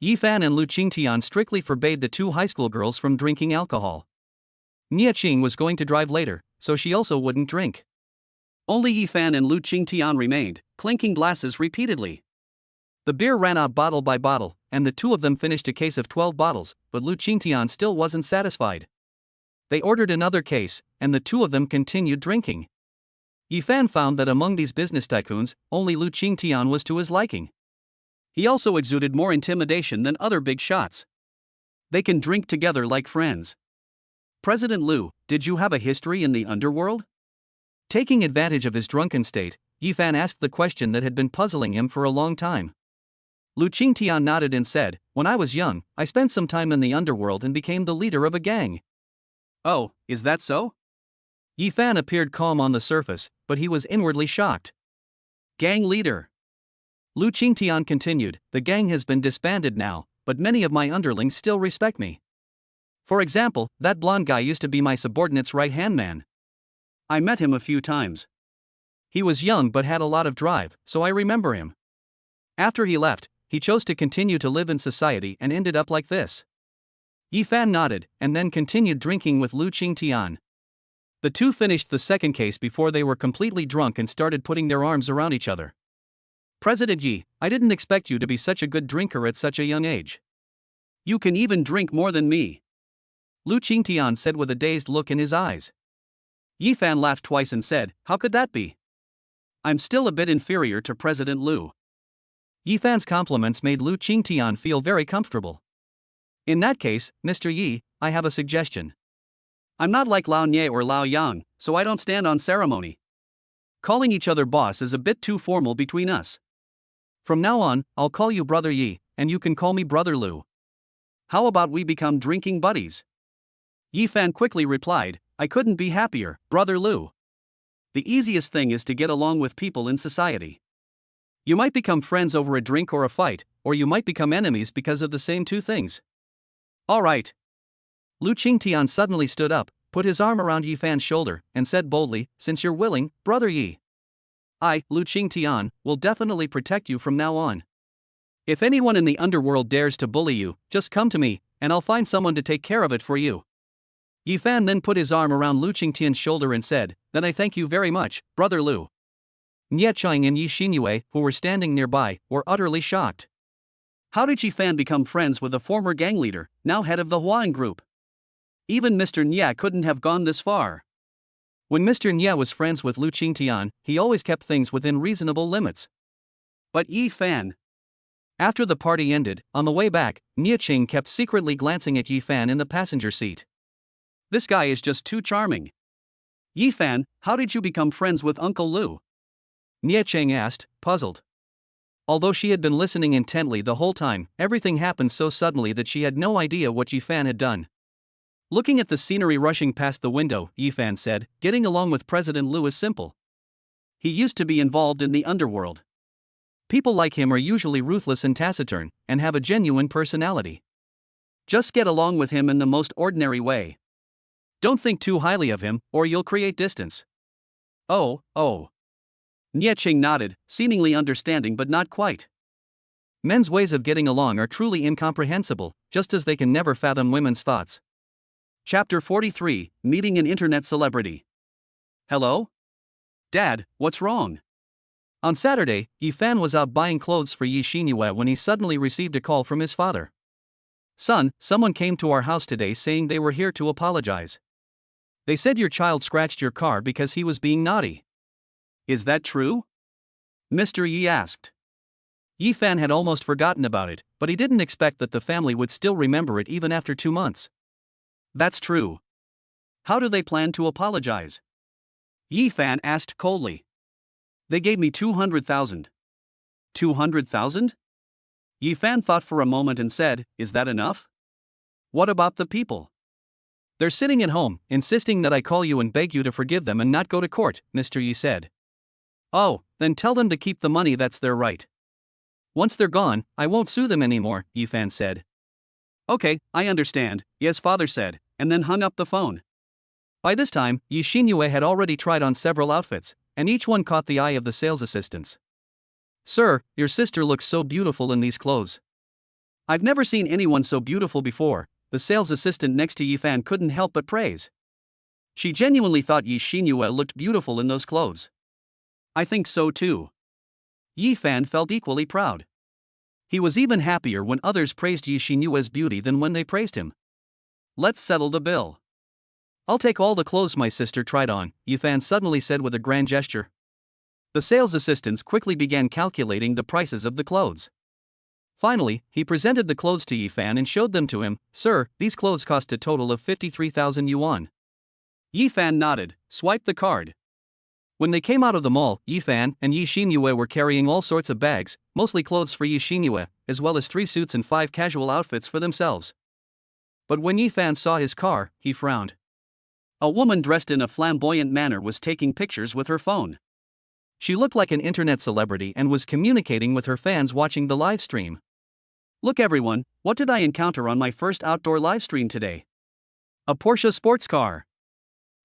Yi Fan and Lu Qingtian strictly forbade the two high school girls from drinking alcohol. Nie Ching was going to drive later, so she also wouldn't drink. Only Yi Fan and Lu Qingtian remained, clinking glasses repeatedly. The beer ran out bottle by bottle, and the two of them finished a case of 12 bottles, but Lu Qingtian still wasn't satisfied. They ordered another case, and the two of them continued drinking. Yi Fan found that among these business tycoons, only Lu Qingtian was to his liking. He also exuded more intimidation than other big shots. They can drink together like friends. "President Lu, did you have a history in the underworld?" Taking advantage of his drunken state, Yi Fan asked the question that had been puzzling him for a long time. Lu Qingtian nodded and said, "When I was young, I spent some time in the underworld and became the leader of a gang." "Oh, is that so?" Yi Fan appeared calm on the surface, but he was inwardly shocked. "Gang leader?" Lu Qingtian continued, "The gang has been disbanded now, but many of my underlings still respect me. For example, that blonde guy used to be my subordinate's right-hand man. I met him a few times. He was young but had a lot of drive, so I remember him. After he left, he chose to continue to live in society and ended up like this." Yi Fan nodded, and then continued drinking with Lu Qingtian. The two finished the second case before they were completely drunk and started putting their arms around each other. "President Yi, I didn't expect you to be such a good drinker at such a young age. You can even drink more than me," Lu Qingtian said with a dazed look in his eyes. Yi Fan laughed twice and said, "How could that be? I'm still a bit inferior to President Lu." Yi Fan's compliments made Lu Qingtian feel very comfortable. "In that case, Mr. Yi, I have a suggestion. I'm not like Lao Nye or Lao Yang, so I don't stand on ceremony. Calling each other boss is a bit too formal between us. From now on, I'll call you Brother Yi, and you can call me Brother Lu. How about we become drinking buddies?" Yi Fan quickly replied, "I couldn't be happier, Brother Lu. The easiest thing is to get along with people in society. You might become friends over a drink or a fight, or you might become enemies because of the same two things." "All right." Lu Qingtian suddenly stood up, put his arm around Yi Fan's shoulder, and said boldly, "Since you're willing, Brother Yi, I, Lu Qingtian, will definitely protect you from now on. If anyone in the underworld dares to bully you, just come to me, and I'll find someone to take care of it for you." Yi Fan then put his arm around Lu Qingtian's shoulder and said, "Then I thank you very much, Brother Lu." Nie Ching and Yi Xinyue, who were standing nearby, were utterly shocked. How did Yi Fan become friends with a former gang leader, now head of the Huang group? Even Mr. Nye couldn't have gone this far. When Mr. Nye was friends with Lu Qingtian, he always kept things within reasonable limits. But Yi Fan. After the party ended, on the way back, Nie Ching kept secretly glancing at Yi Fan in the passenger seat. "This guy is just too charming. Yi Fan, how did you become friends with Uncle Lu?" Nie Ching asked, puzzled. Although she had been listening intently the whole time, everything happened so suddenly that she had no idea what Yi Fan had done. Looking at the scenery rushing past the window, Yi Fan said, "Getting along with President Lu is simple. He used to be involved in the underworld. People like him are usually ruthless and taciturn, and have a genuine personality. Just get along with him in the most ordinary way. Don't think too highly of him, or you'll create distance. Oh. Nie Ching nodded, seemingly understanding but not quite. Men's ways of getting along are truly incomprehensible, just as they can never fathom women's thoughts. Chapter 43, Meeting an Internet Celebrity. Hello? Dad, what's wrong? On Saturday, Yifan was out buying clothes for Yi Xinyue when he suddenly received a call from his father. Son, someone came to our house today saying they were here to apologize. They said your child scratched your car because he was being naughty. Is that true? Mr. Yi asked. Yifan had almost forgotten about it, but he didn't expect that the family would still remember it even after 2 months. That's true. How do they plan to apologize? Yifan asked coldly. They gave me 200,000. 200,000? Yifan thought for a moment and said, is that enough? What about the people? They're sitting at home, insisting that I call you and beg you to forgive them and not go to court, Mr. Yi said. Oh, then tell them to keep the money, that's their right. Once they're gone, I won't sue them anymore, Yifan said. Okay, I understand, Ye's father said, and then hung up the phone. By this time, Yi Xinyue had already tried on several outfits, and each one caught the eye of the sales assistants. Sir, your sister looks so beautiful in these clothes. I've never seen anyone so beautiful before, the sales assistant next to Yifan couldn't help but praise. She genuinely thought Yi Xinyue looked beautiful in those clothes. I think so too. Yifan felt equally proud. He was even happier when others praised Yi Xinyue's beauty than when they praised him. Let's settle the bill. I'll take all the clothes my sister tried on, Yifan suddenly said with a grand gesture. The sales assistants quickly began calculating the prices of the clothes. Finally, he presented the clothes to Yifan and showed them to him. Sir, these clothes cost a total of 53,000 yuan. Yifan nodded, swiped the card. When they came out of the mall, Yifan and Yi Xinyue were carrying all sorts of bags, mostly clothes for Yi Xinyue, as well as 3 suits and 5 casual outfits for themselves. But when Yifan saw his car, he frowned. A woman dressed in a flamboyant manner was taking pictures with her phone. She looked like an internet celebrity and was communicating with her fans watching the live stream. Look everyone, what did I encounter on my first outdoor live stream today? A Porsche sports car.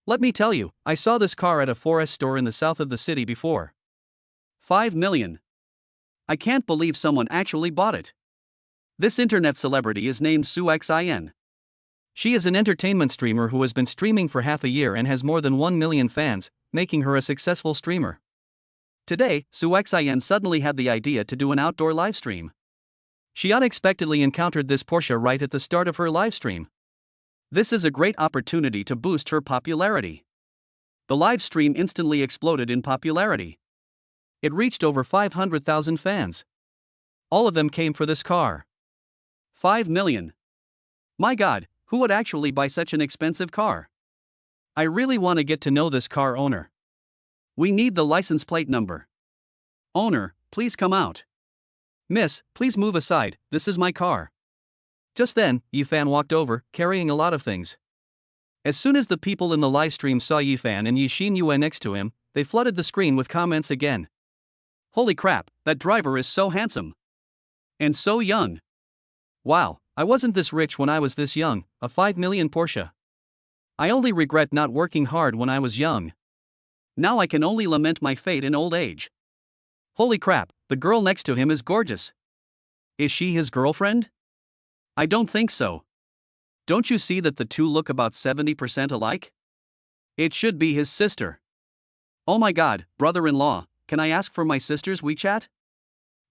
Let me tell you, I saw this car at a 4S store in the south of the city before. 5 million. I can't believe someone actually bought it. This internet celebrity is named Su Xin. She is an entertainment streamer who has been streaming for half a year and has more than 1 million fans, making her a successful streamer. Today, Su Xin suddenly had the idea to do an outdoor live stream. She unexpectedly encountered this Porsche right at the start of her live stream. This is a great opportunity to boost her popularity. The live stream instantly exploded in popularity. It reached over 500,000 fans. All of them came for this car. 5 million. My God, who would actually buy such an expensive car? I really want to get to know this car owner. We need the license plate number. Owner, please come out. Miss, please move aside, this is my car. Just then, Yifan walked over, carrying a lot of things. As soon as the people in the live stream saw Yifan and Yi Xinyue next to him, they flooded the screen with comments again. Holy crap, that driver is so handsome. And so young. Wow, I wasn't this rich when I was this young, a 5 million Porsche. I only regret not working hard when I was young. Now I can only lament my fate in old age. Holy crap, the girl next to him is gorgeous. Is she his girlfriend? I don't think so. Don't you see that the two look about 70% alike? It should be his sister. Oh my God, brother-in-law, can I ask for my sister's WeChat?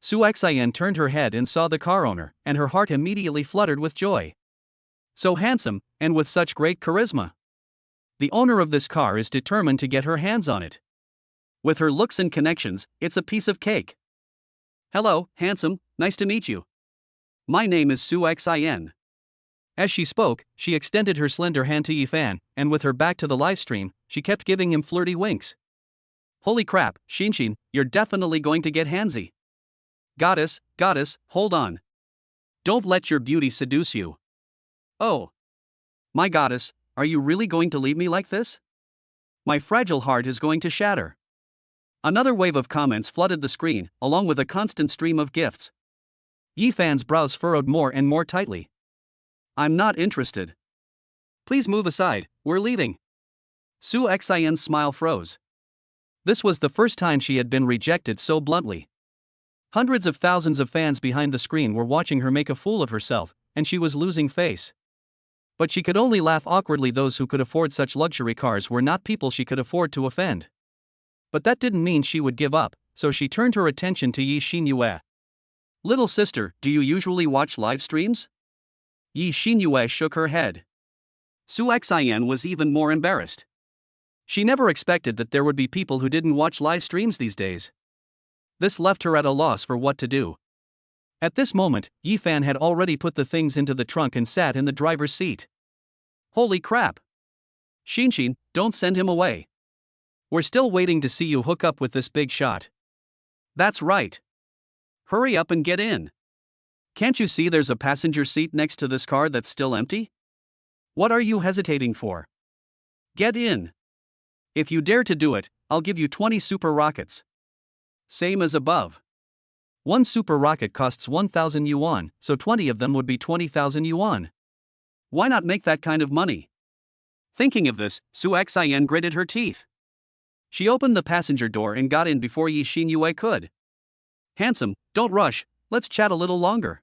Su Xin turned her head and saw the car owner, and her heart immediately fluttered with joy. So handsome, and with such great charisma. The owner of this car is determined to get her hands on it. With her looks and connections, it's a piece of cake. Hello, handsome, nice to meet you. My name is Su Xin. As she spoke, she extended her slender hand to Yifan, and with her back to the live stream, she kept giving him flirty winks. Holy crap, Xinshin, you're definitely going to get handsy. Goddess, hold on. Don't let your beauty seduce you. Oh. My goddess, are you really going to leave me like this? My fragile heart is going to shatter. Another wave of comments flooded the screen, along with a constant stream of gifts. Yifan's brows furrowed more and more tightly. I'm not interested. Please move aside, we're leaving. Su Xian's smile froze. This was the first time she had been rejected so bluntly. Hundreds of thousands of fans behind the screen were watching her make a fool of herself, and she was losing face. But she could only laugh awkwardly. Those who could afford such luxury cars were not people she could afford to offend. But that didn't mean she would give up, so she turned her attention to Yi Xinyue. Little sister, do you usually watch live streams? Yi Xinyue shook her head. Su Xian was even more embarrassed. She never expected that there would be people who didn't watch live streams these days. This left her at a loss for what to do. At this moment, Yifan had already put the things into the trunk and sat in the driver's seat. Holy crap! Xinxin, don't send him away. We're still waiting to see you hook up with this big shot. That's right. Hurry up and get in. Can't you see there's a passenger seat next to this car that's still empty? What are you hesitating for? Get in. If you dare to do it, I'll give you 20 super rockets. Same as above. One super rocket costs 1,000 yuan, so 20 of them would be 20,000 yuan. Why not make that kind of money? Thinking of this, Su Xian gritted her teeth. She opened the passenger door and got in before Yi Xinyue could. Handsome, don't rush, let's chat a little longer.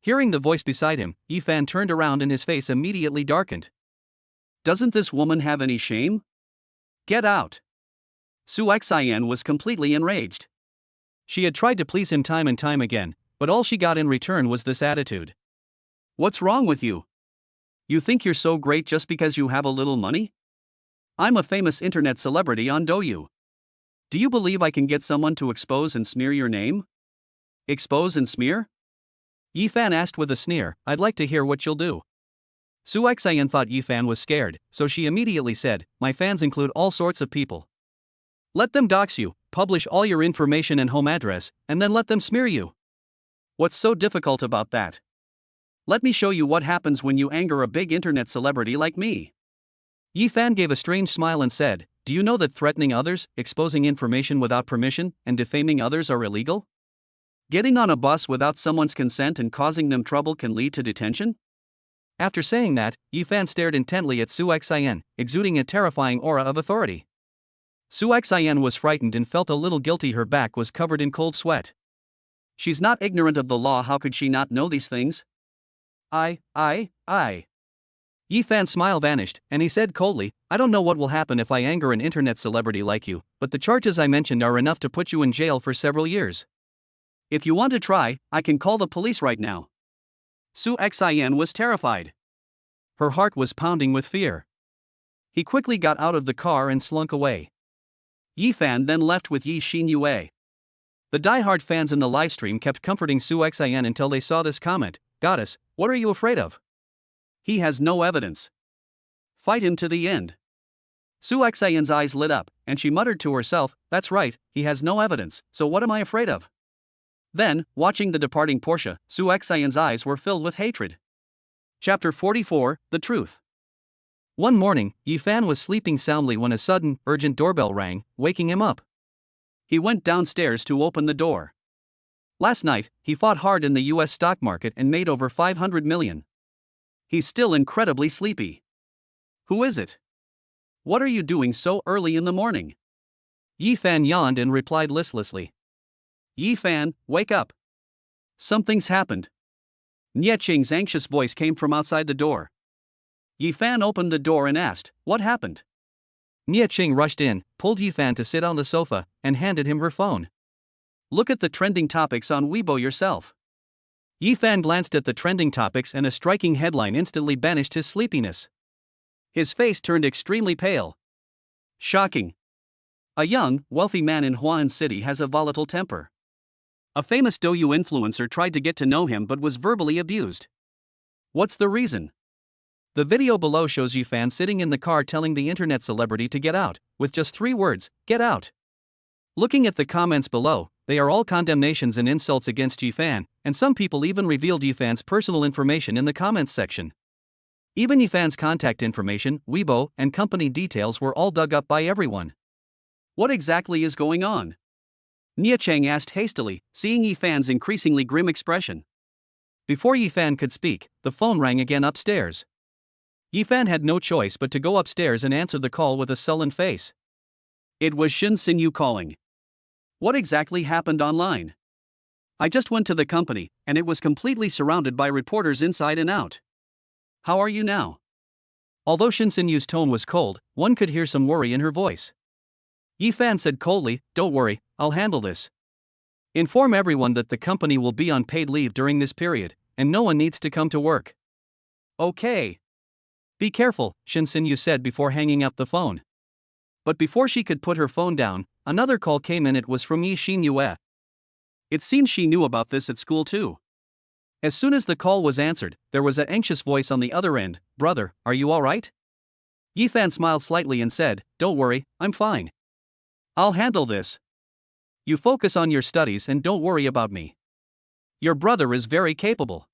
Hearing the voice beside him, Yifan turned around and his face immediately darkened. Doesn't this woman have any shame? Get out. Su Xian was completely enraged. She had tried to please him time and time again, but all she got in return was this attitude. What's wrong with you? You think you're so great just because you have a little money? I'm a famous internet celebrity on Douyu. Do you believe I can get someone to expose and smear your name? Expose and smear? Yifan asked with a sneer, I'd like to hear what you'll do. Su Xian thought Yifan was scared, so she immediately said, my fans include all sorts of people. Let them dox you, publish all your information and home address, and then let them smear you. What's so difficult about that? Let me show you what happens when you anger a big internet celebrity like me. Yifan gave a strange smile and said, do you know that threatening others, exposing information without permission, and defaming others are illegal? Getting on a bus without someone's consent and causing them trouble can lead to detention? After saying that, Yifan stared intently at Su Xian, exuding a terrifying aura of authority. Su Xian was frightened and felt a little guilty. Her back was covered in cold sweat. She's not ignorant of the law. How could she not know these things? Yifan's smile vanished, and he said coldly, I don't know what will happen if I anger an internet celebrity like you, but the charges I mentioned are enough to put you in jail for several years. If you want to try, I can call the police right now. Su Xian was terrified. Her heart was pounding with fear. He quickly got out of the car and slunk away. Yifan then left with Yi Xinyue. The die-hard fans in the livestream kept comforting Su Xian until they saw this comment, Goddess, what are you afraid of? He has no evidence. Fight him to the end. Su Xian's eyes lit up, and she muttered to herself, that's right, he has no evidence, so what am I afraid of? Then, watching the departing Porsche, Su Xian's eyes were filled with hatred. Chapter 44, The Truth. One morning, Yifan was sleeping soundly when a sudden, urgent doorbell rang, waking him up. He went downstairs to open the door. Last night, he fought hard in the US stock market and made over 500 million. He's still incredibly sleepy. Who is it? What are you doing so early in the morning? Yifan yawned and replied listlessly. Yifan, wake up. Something's happened. Nieching's anxious voice came from outside the door. Yifan opened the door and asked, what happened? Nieching rushed in, pulled Yifan to sit on the sofa, and handed him her phone. Look at the trending topics on Weibo yourself. Yifan glanced at the trending topics and a striking headline instantly banished his sleepiness. His face turned extremely pale. Shocking. A young, wealthy man in Huan City has a volatile temper. A famous Douyu influencer tried to get to know him but was verbally abused. What's the reason? The video below shows Yifan sitting in the car telling the internet celebrity to get out, with just 3 words, get out. Looking at the comments below, they are all condemnations and insults against Yifan, and some people even revealed Yifan's personal information in the comments section. Even Yifan's contact information, Weibo, and company details were all dug up by everyone. What exactly is going on? Nia Chang asked hastily, seeing Yifan's increasingly grim expression. Before Yifan could speak, the phone rang again upstairs. Yifan had no choice but to go upstairs and answer the call with a sullen face. It was Shin Sinyu calling. What exactly happened online? I just went to the company, and it was completely surrounded by reporters inside and out. How are you now? Although Shin Sinyu's tone was cold, one could hear some worry in her voice. Yifan said coldly, "Don't worry, I'll handle this. Inform everyone that the company will be on paid leave during this period, and no one needs to come to work." Okay. Be careful, Shin Sinyu said before hanging up the phone. But before she could put her phone down, another call came in. It was from Yi Xinyue. It seemed she knew about this at school too. As soon as the call was answered, there was an anxious voice on the other end. "Brother, are you alright?" Yifan smiled slightly and said, "Don't worry, I'm fine. I'll handle this. You focus on your studies and don't worry about me. Your brother is very capable."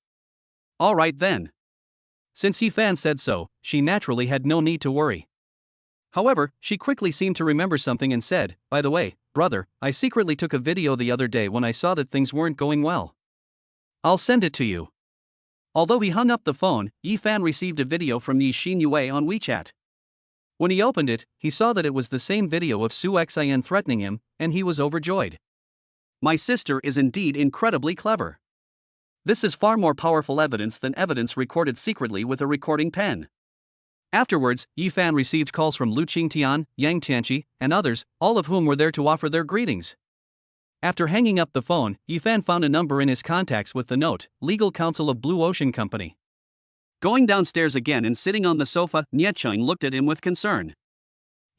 Alright then. Since Yifan said so, she naturally had no need to worry. However, she quickly seemed to remember something and said, "By the way, brother, I secretly took a video the other day when I saw that things weren't going well. I'll send it to you." Although he hung up the phone, Yifan received a video from Yi Xinyue on WeChat. When he opened it, he saw that it was the same video of Su Xian threatening him, and he was overjoyed. My sister is indeed incredibly clever. This is far more powerful evidence than evidence recorded secretly with a recording pen. Afterwards, Yifan received calls from Lu Qingtian, Yang Tianqi, and others, all of whom were there to offer their greetings. After hanging up the phone, Yifan found a number in his contacts with the note, "Legal Counsel of Blue Ocean Company." Going downstairs again and sitting on the sofa, Nia Chang looked at him with concern.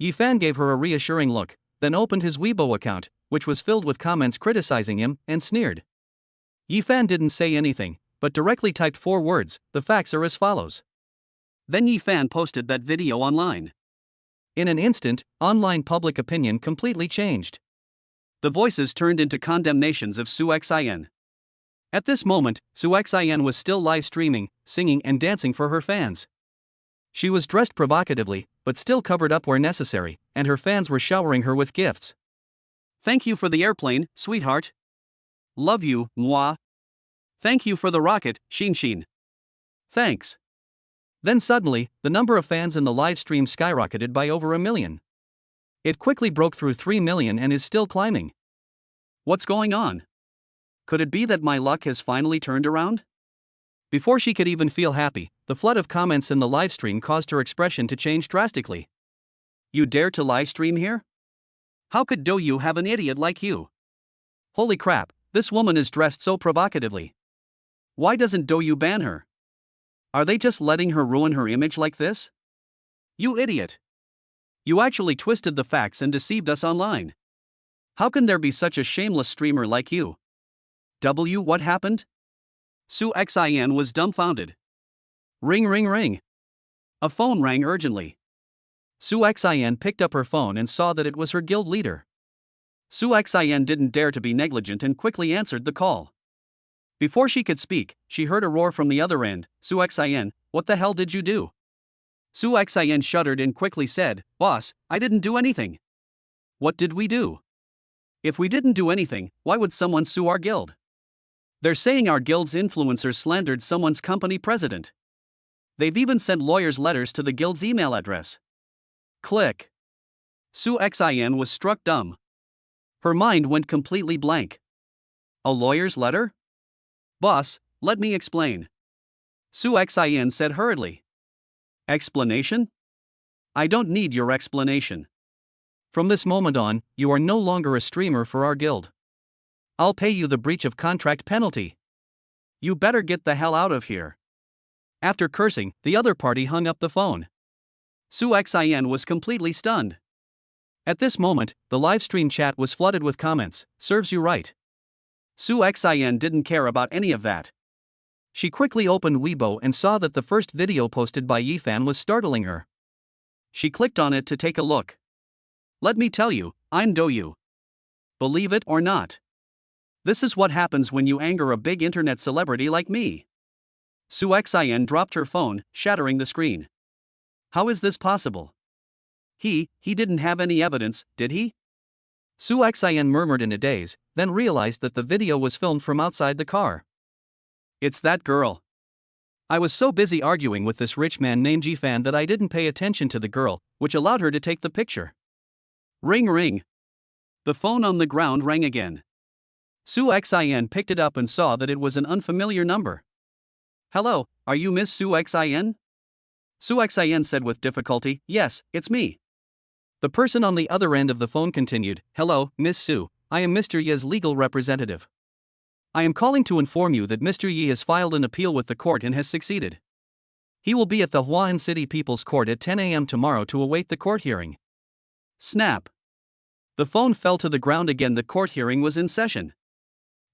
Yifan gave her a reassuring look, then opened his Weibo account, which was filled with comments criticizing him, and sneered. Yifan didn't say anything, but directly typed 4 words, "The facts are as follows." Then Yifan posted that video online. In an instant, online public opinion completely changed. The voices turned into condemnations of Su Xian. At this moment, Su Xian was still live streaming, singing and dancing for her fans. She was dressed provocatively, but still covered up where necessary, and her fans were showering her with gifts. "Thank you for the airplane, sweetheart. Love you, moi. Thank you for the rocket, Xin. Thanks." Then suddenly, the number of fans in the live stream skyrocketed by over 1 million. It quickly broke through 3 million and is still climbing. What's going on? Could it be that my luck has finally turned around? Before she could even feel happy, the flood of comments in the live stream caused her expression to change drastically. You dare to live stream here? How could Douyu have an idiot like you? Holy crap, this woman is dressed so provocatively. Why doesn't Douyu ban her? Are they just letting her ruin her image like this? You idiot. You actually twisted the facts and deceived us online. How can there be such a shameless streamer like you? What happened? Su Xian was dumbfounded. Ring ring ring. A phone rang urgently. Su Xian picked up her phone and saw that it was her guild leader. Su Xian didn't dare to be negligent and quickly answered the call. Before she could speak, she heard a roar from the other end. "Su Xian, what the hell did you do?" Su Xian shuddered and quickly said, "Boss, I didn't do anything." What did we do? If we didn't do anything, why would someone sue our guild? They're saying our guild's influencers slandered someone's company president. They've even sent lawyers' letters to the guild's email address. Click. Su Xian was struck dumb. Her mind went completely blank. A lawyer's letter? Boss, let me explain. Su Xian said hurriedly. Explanation? I don't need your explanation. From this moment on, you are no longer a streamer for our guild. I'll pay you the breach of contract penalty. You better get the hell out of here. After cursing, the other party hung up the phone. Su Xian was completely stunned. At this moment, the live stream chat was flooded with comments, "Serves you right." Su Xian didn't care about any of that. She quickly opened Weibo and saw that the first video posted by Yifan was startling her. She clicked on it to take a look. Let me tell you, I'm Douyu. Believe it or not. This is what happens when you anger a big internet celebrity like me. Su Xian dropped her phone, shattering the screen. How is this possible? He didn't have any evidence, did he? Su Xian murmured in a daze, then realized that the video was filmed from outside the car. It's that girl. I was so busy arguing with this rich man named Jifan that I didn't pay attention to the girl, which allowed her to take the picture. Ring ring. The phone on the ground rang again. Su Xian picked it up and saw that it was an unfamiliar number. Hello, are you Miss Su Xian? Su Xian said with difficulty, yes, it's me. The person on the other end of the phone continued, hello, Miss Su, I am Mr. Ye's legal representative. I am calling to inform you that Mr. Ye has filed an appeal with the court and has succeeded. He will be at the Huahan City People's Court at 10 a.m. tomorrow to await the court hearing. Snap. The phone fell to the ground again. The court hearing was in session.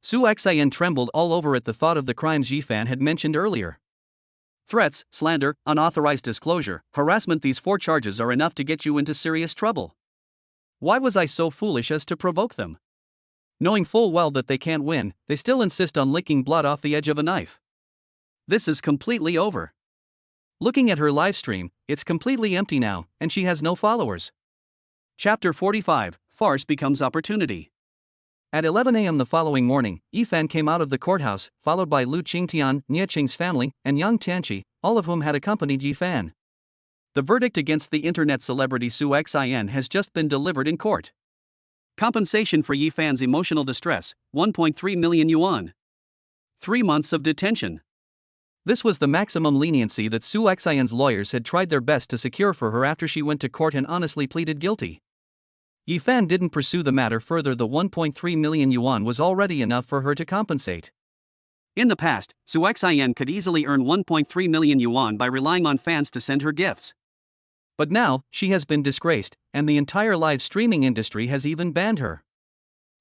Su Xian trembled all over at the thought of the crimes Jifan had mentioned earlier. Threats, slander, unauthorized disclosure, harassment. These 4 charges are enough to get you into serious trouble. Why was I so foolish as to provoke them? Knowing full well that they can't win, they still insist on licking blood off the edge of a knife. This is completely over. Looking at her live stream, it's completely empty now, and she has no followers. Chapter 45, Farce Becomes Opportunity. At 11 a.m. the following morning, Yifan came out of the courthouse, followed by Lu Qingtian, Nie Qing's family, and Yang Tianqi, all of whom had accompanied Yifan. The verdict against the internet celebrity Su Xian has just been delivered in court. Compensation for Yifan's emotional distress, 1.3 million yuan. 3 months of detention. This was the maximum leniency that Su Xian's lawyers had tried their best to secure for her after she went to court and honestly pleaded guilty. Yifan didn't pursue the matter further. The 1.3 million yuan was already enough for her to compensate. In the past, Su Xian could easily earn 1.3 million yuan by relying on fans to send her gifts. But now, she has been disgraced, and the entire live streaming industry has even banned her.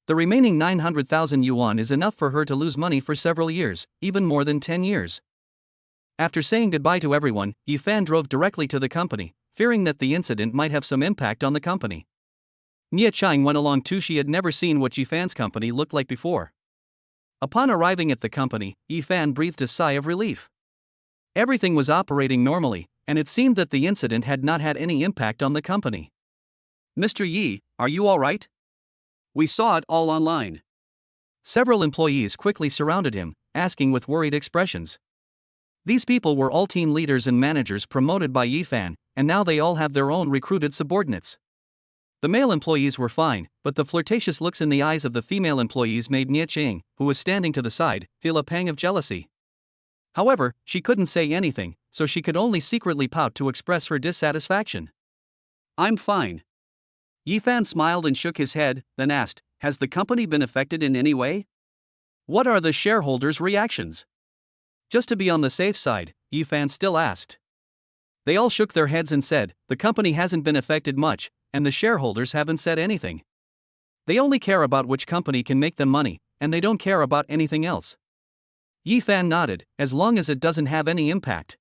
The remaining 900,000 yuan is enough for her to lose money for several years, even more than 10 years. After saying goodbye to everyone, Yifan drove directly to the company, fearing that the incident might have some impact on the company. Nie Qing went along too. She had never seen what Yifan's company looked like before. Upon arriving at the company, Yifan breathed a sigh of relief. Everything was operating normally, and it seemed that the incident had not had any impact on the company. Mr. Yi, are you all right? We saw it all online. Several employees quickly surrounded him, asking with worried expressions. These people were all team leaders and managers promoted by Yifan, and now they all have their own recruited subordinates. The male employees were fine, but the flirtatious looks in the eyes of the female employees made Nie Qing, who was standing to the side, feel a pang of jealousy. However, she couldn't say anything, so she could only secretly pout to express her dissatisfaction. I'm fine. Yifan smiled and shook his head, then asked, has the company been affected in any way? What are the shareholders' reactions? Just to be on the safe side, Yifan still asked. They all shook their heads and said, the company hasn't been affected much, and the shareholders haven't said anything. They only care about which company can make them money, and they don't care about anything else. Yifan nodded, as long as it doesn't have any impact.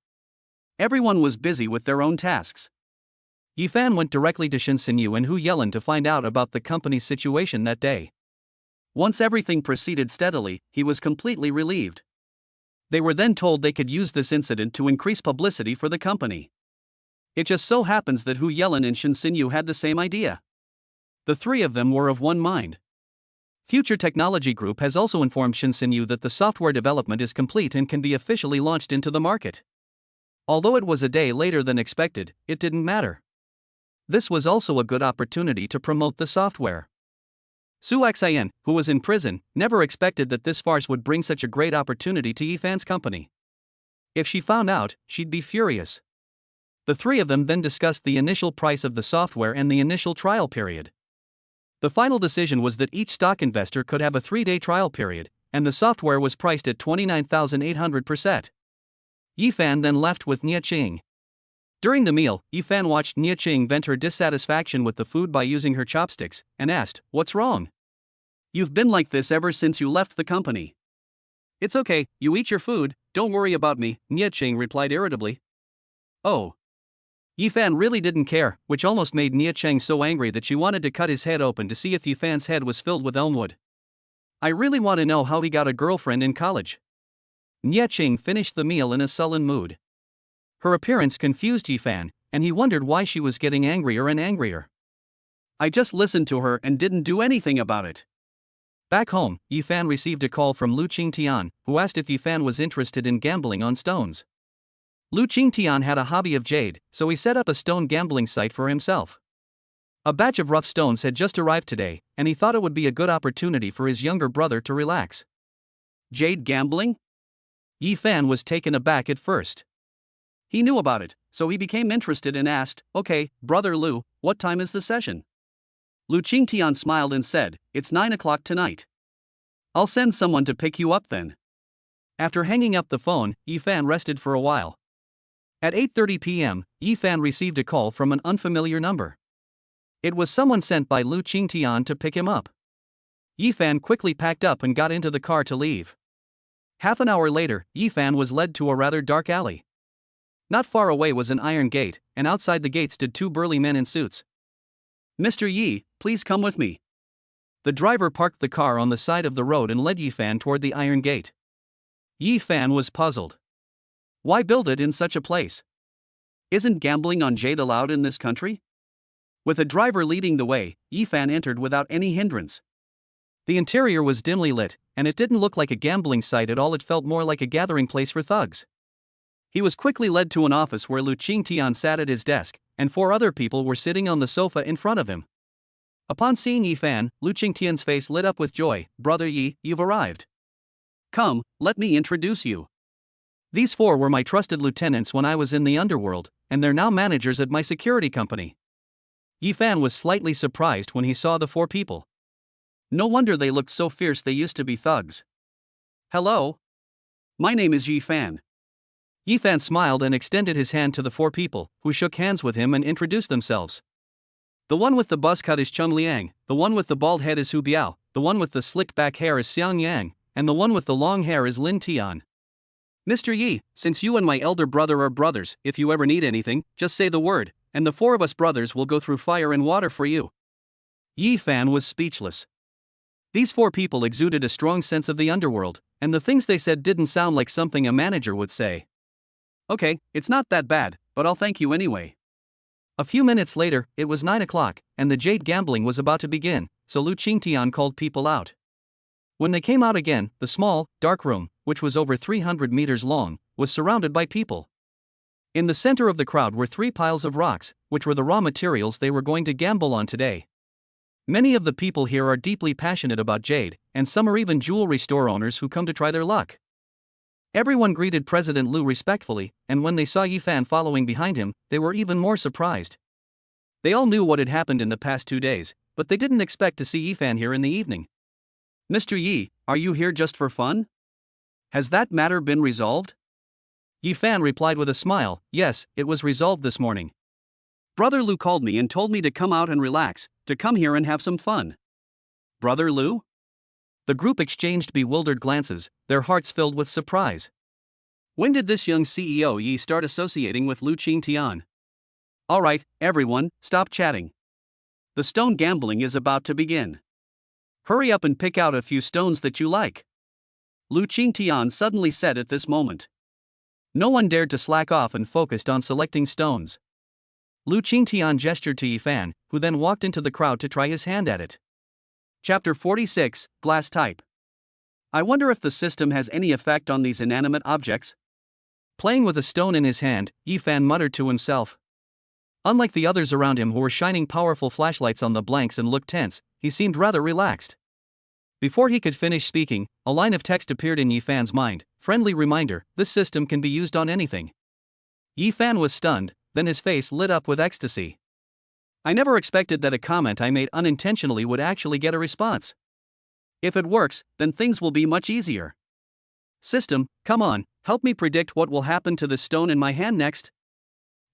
Everyone was busy with their own tasks. Yifan went directly to Shen Xinyu and Hu Yelin to find out about the company's situation that day. Once everything proceeded steadily, he was completely relieved. They were then told they could use this incident to increase publicity for the company. It just so happens that Hu Yelin and Shen Xinyu had the same idea. The 3 of them were of one mind. Future Technology Group has also informed Shen Xinyu that the software development is complete and can be officially launched into the market. Although it was a day later than expected, it didn't matter. This was also a good opportunity to promote the software. Su Xian, who was in prison, never expected that this farce would bring such a great opportunity to Yifan's company. If she found out, she'd be furious. The 3 of them then discussed the initial price of the software and the initial trial period. The final decision was that each stock investor could have a 3-day trial period, and the software was priced at 29,800 per set. Yifan then left with Nie Qing. During the meal, Yifan watched Nie Qing vent her dissatisfaction with the food by using her chopsticks, and asked, what's wrong? You've been like this ever since you left the company. It's okay, you eat your food, don't worry about me, Nie Qing replied irritably. Oh. Yifan really didn't care, which almost made Nie Qing so angry that she wanted to cut his head open to see if Yifan's head was filled with elmwood. I really want to know how he got a girlfriend in college. Nie Qing finished the meal in a sullen mood. Her appearance confused Yifan, and he wondered why she was getting angrier and angrier. I just listened to her and didn't do anything about it. Back home, Yifan received a call from Lu Qingtian, who asked if Yifan was interested in gambling on stones. Lu Qingtian had a hobby of jade, so he set up a stone gambling site for himself. A batch of rough stones had just arrived today, and he thought it would be a good opportunity for his younger brother to relax. Jade gambling? Yifan was taken aback at first. He knew about it, so he became interested and asked, "Okay, Brother Lu, what time is the session?" Lu Qingtian smiled and said, "It's 9 o'clock tonight. I'll send someone to pick you up then." After hanging up the phone, Yifan rested for a while. At 8:30 p.m., Yifan received a call from an unfamiliar number. It was someone sent by Lu Qingtian to pick him up. Yifan quickly packed up and got into the car to leave. Half an hour later, Yifan was led to a rather dark alley. Not far away was an iron gate, and outside the gate stood two burly men in suits. "Mr. Yi, please come with me." The driver parked the car on the side of the road and led Yifan toward the iron gate. Yifan was puzzled. Why build it in such a place? Isn't gambling on jade allowed in this country? With a driver leading the way, Yifan entered without any hindrance. The interior was dimly lit, and it didn't look like a gambling site at all. It felt more like a gathering place for thugs. He was quickly led to an office where Lu Qingtian sat at his desk, and four other people were sitting on the sofa in front of him. Upon seeing Yifan, Lu Qingtian's face lit up with joy. "Brother Yi, you've arrived. Come, let me introduce you. These four were my trusted lieutenants when I was in the underworld, and they're now managers at my security company." Yifan was slightly surprised when he saw the four people. No wonder they looked so fierce. They used to be thugs. "Hello. My name is Yifan." Yifan smiled and extended his hand to the four people, who shook hands with him and introduced themselves. "The one with the buzz cut is Cheng Liang, the one with the bald head is Hu Biao, the one with the slick back hair is Xiang Yang, and the one with the long hair is Lin Tian. Mr. Yi, since you and my elder brother are brothers, if you ever need anything, just say the word, and the four of us brothers will go through fire and water for you." Yifan was speechless. These four people exuded a strong sense of the underworld, and the things they said didn't sound like something a manager would say. "Okay, it's not that bad, but I'll thank you anyway." A few minutes later, it was 9 o'clock, and the jade gambling was about to begin, so Lu Qingtian called people out. When they came out again, the small, dark room, which was over 300 meters long, was surrounded by people. In the center of the crowd were three piles of rocks, which were the raw materials they were going to gamble on today. Many of the people here are deeply passionate about jade, and some are even jewelry store owners who come to try their luck. Everyone greeted President Lu respectfully, and when they saw Yifan following behind him, they were even more surprised. They all knew what had happened in the past 2 days, but they didn't expect to see Yifan here in the evening. "Mr. Yi, are you here just for fun? Has that matter been resolved?" Yifan replied with a smile, "Yes, it was resolved this morning. Brother Lu called me and told me to come out and relax, to come here and have some fun." "Brother Lu?" The group exchanged bewildered glances, their hearts filled with surprise. When did this young CEO Yi start associating with Lu Qingtian? "Alright, everyone, stop chatting. The stone gambling is about to begin. Hurry up and pick out a few stones that you like," Lu Qingtian suddenly said at this moment. No one dared to slack off and focused on selecting stones. Lu Qingtian gestured to Yifan, who then walked into the crowd to try his hand at it. Chapter 46, Glass Type. I wonder if the system has any effect on these inanimate objects? Playing with a stone in his hand, Yifan muttered to himself. Unlike the others around him who were shining powerful flashlights on the blanks and looked tense, he seemed rather relaxed. Before he could finish speaking, a line of text appeared in Yifan's mind. Friendly reminder, this system can be used on anything. Yifan was stunned, then his face lit up with ecstasy. I never expected that a comment I made unintentionally would actually get a response. If it works, then things will be much easier. System, come on, help me predict what will happen to the stone in my hand next.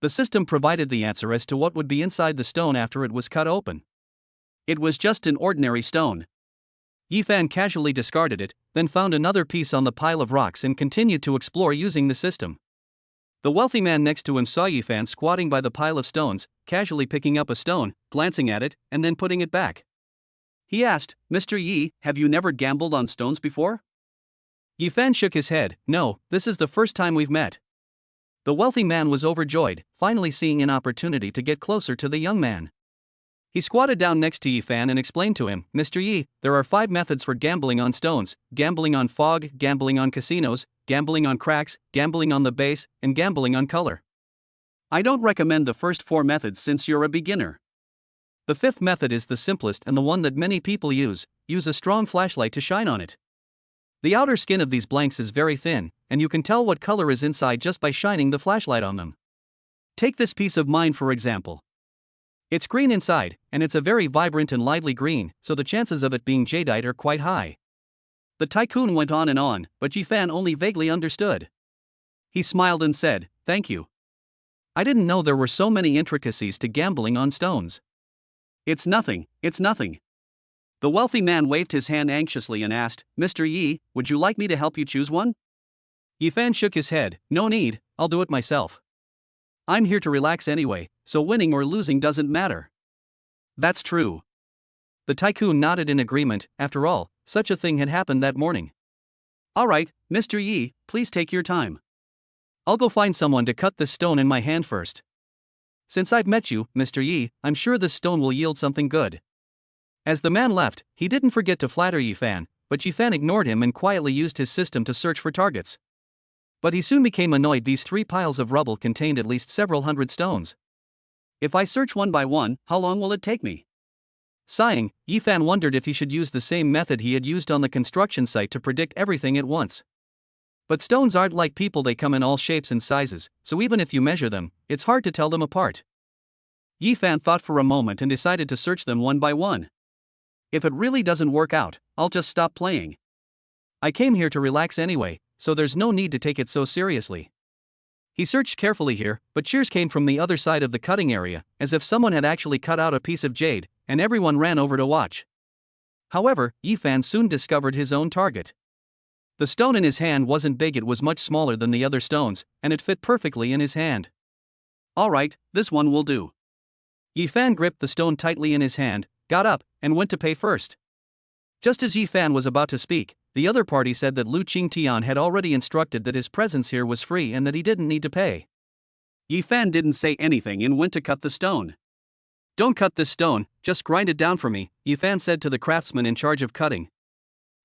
The system provided the answer as to what would be inside the stone after it was cut open. It was just an ordinary stone. Yifan casually discarded it, then found another piece on the pile of rocks and continued to explore using the system. The wealthy man next to him saw Yifan squatting by the pile of stones, casually picking up a stone, glancing at it, and then putting it back. He asked, "Mr. Yi, have you never gambled on stones before?" Yifan shook his head. "No, this is the first time we've met." The wealthy man was overjoyed, finally seeing an opportunity to get closer to the young man. He squatted down next to Yifan and explained to him, Mr. Yi, there are 5 methods for gambling on stones: gambling on fog, gambling on casinos, gambling on cracks, gambling on the base, and gambling on color. I don't recommend the first 4 methods since you're a beginner. The 5th method is the simplest and the one that many people use. Use a strong flashlight to shine on it. The outer skin of these blanks is very thin, and you can tell what color is inside just by shining the flashlight on them. Take this piece of mine for example. It's green inside, and it's a very vibrant and lively green, so the chances of it being jadeite are quite high. The tycoon went on, but Yifan only vaguely understood. He smiled and said, "Thank you. I didn't know there were so many intricacies to gambling on stones." It's nothing. The wealthy man waved his hand anxiously and asked, Mr. Yi, would you like me to help you choose one? Yifan shook his head, no need, I'll do it myself. I'm here to relax anyway, so winning or losing doesn't matter. That's true. The tycoon nodded in agreement. After all, such a thing had happened that morning. Alright, Mr. Yi, please take your time. I'll go find someone to cut this stone in my hand first. Since I've met you, Mr. Yi, I'm sure this stone will yield something good. As the man left, he didn't forget to flatter Yifan, but Yifan ignored him and quietly used his system to search for targets. But he soon became annoyed. These 3 piles of rubble contained at least several hundred stones. If I search one by one, how long will it take me? Sighing, Yifan wondered if he should use the same method he had used on the construction site to predict everything at once. But stones aren't like people, they come in all shapes and sizes, so even if you measure them, it's hard to tell them apart. Yifan thought for a moment and decided to search them one by one. If it really doesn't work out, I'll just stop playing. I came here to relax anyway, so there's no need to take it so seriously. He searched carefully here, but cheers came from the other side of the cutting area, as if someone had actually cut out a piece of jade, and everyone ran over to watch. However, Yifan soon discovered his own target. The stone in his hand wasn't big, it was much smaller than the other stones, and it fit perfectly in his hand. Alright, this one will do. Yifan gripped the stone tightly in his hand, got up, and went to pay first. Just as Yifan was about to speak, the other party said that Lu Qingtian had already instructed that his presence here was free and that he didn't need to pay. Yifan didn't say anything and went to cut the stone. Don't cut this stone, just grind it down for me, Yifan said to the craftsman in charge of cutting.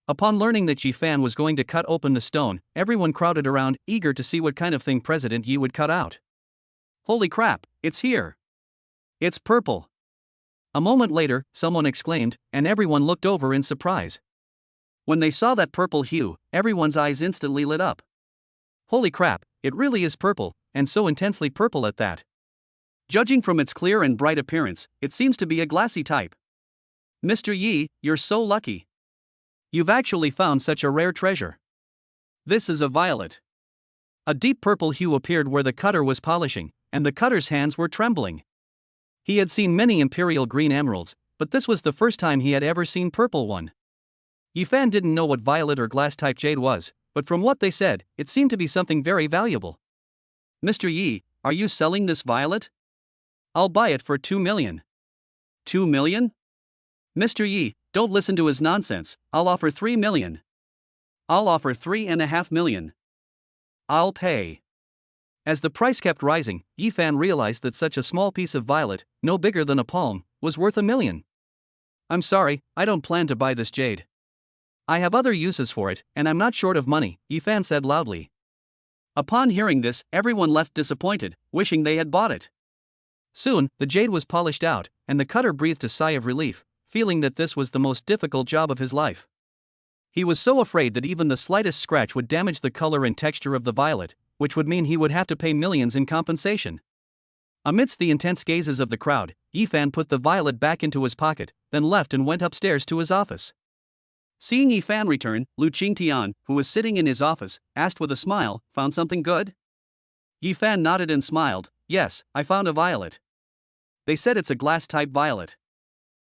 Upon learning that Yifan was going to cut open the stone, everyone crowded around, eager to see what kind of thing President Yi would cut out. Holy crap, it's here! It's purple! A moment later, someone exclaimed, and everyone looked over in surprise. When they saw that purple hue, everyone's eyes instantly lit up. Holy crap, it really is purple, and so intensely purple at that. Judging from its clear and bright appearance, it seems to be a glassy type. Mr. Yi, you're so lucky. You've actually found such a rare treasure. This is a violet. A deep purple hue appeared where the cutter was polishing, and the cutter's hands were trembling. He had seen many imperial green emeralds, but this was the first time he had ever seen purple one. Yifan didn't know what violet or glass-type jade was, but from what they said, it seemed to be something very valuable. Mr. Yi, are you selling this violet? I'll buy it for 2 million. 2 million? Mr. Yi, don't listen to his nonsense, I'll offer 3 million. I'll offer 3.5 million. I'll pay. As the price kept rising, Yifan realized that such a small piece of violet, no bigger than a palm, was worth 1 million. I'm sorry, I don't plan to buy this jade. I have other uses for it, and I'm not short of money, Yifan said loudly. Upon hearing this, everyone left disappointed, wishing they had bought it. Soon, the jade was polished out, and the cutter breathed a sigh of relief, feeling that this was the most difficult job of his life. He was so afraid that even the slightest scratch would damage the color and texture of the violet, which would mean he would have to pay millions in compensation. Amidst the intense gazes of the crowd, Yifan put the violet back into his pocket, then left and went upstairs to his office. Seeing Yifan return, Lu Qingtian, who was sitting in his office, asked with a smile, "Found something good?" Yifan nodded and smiled, "Yes, I found a violet. They said it's a glass-type violet."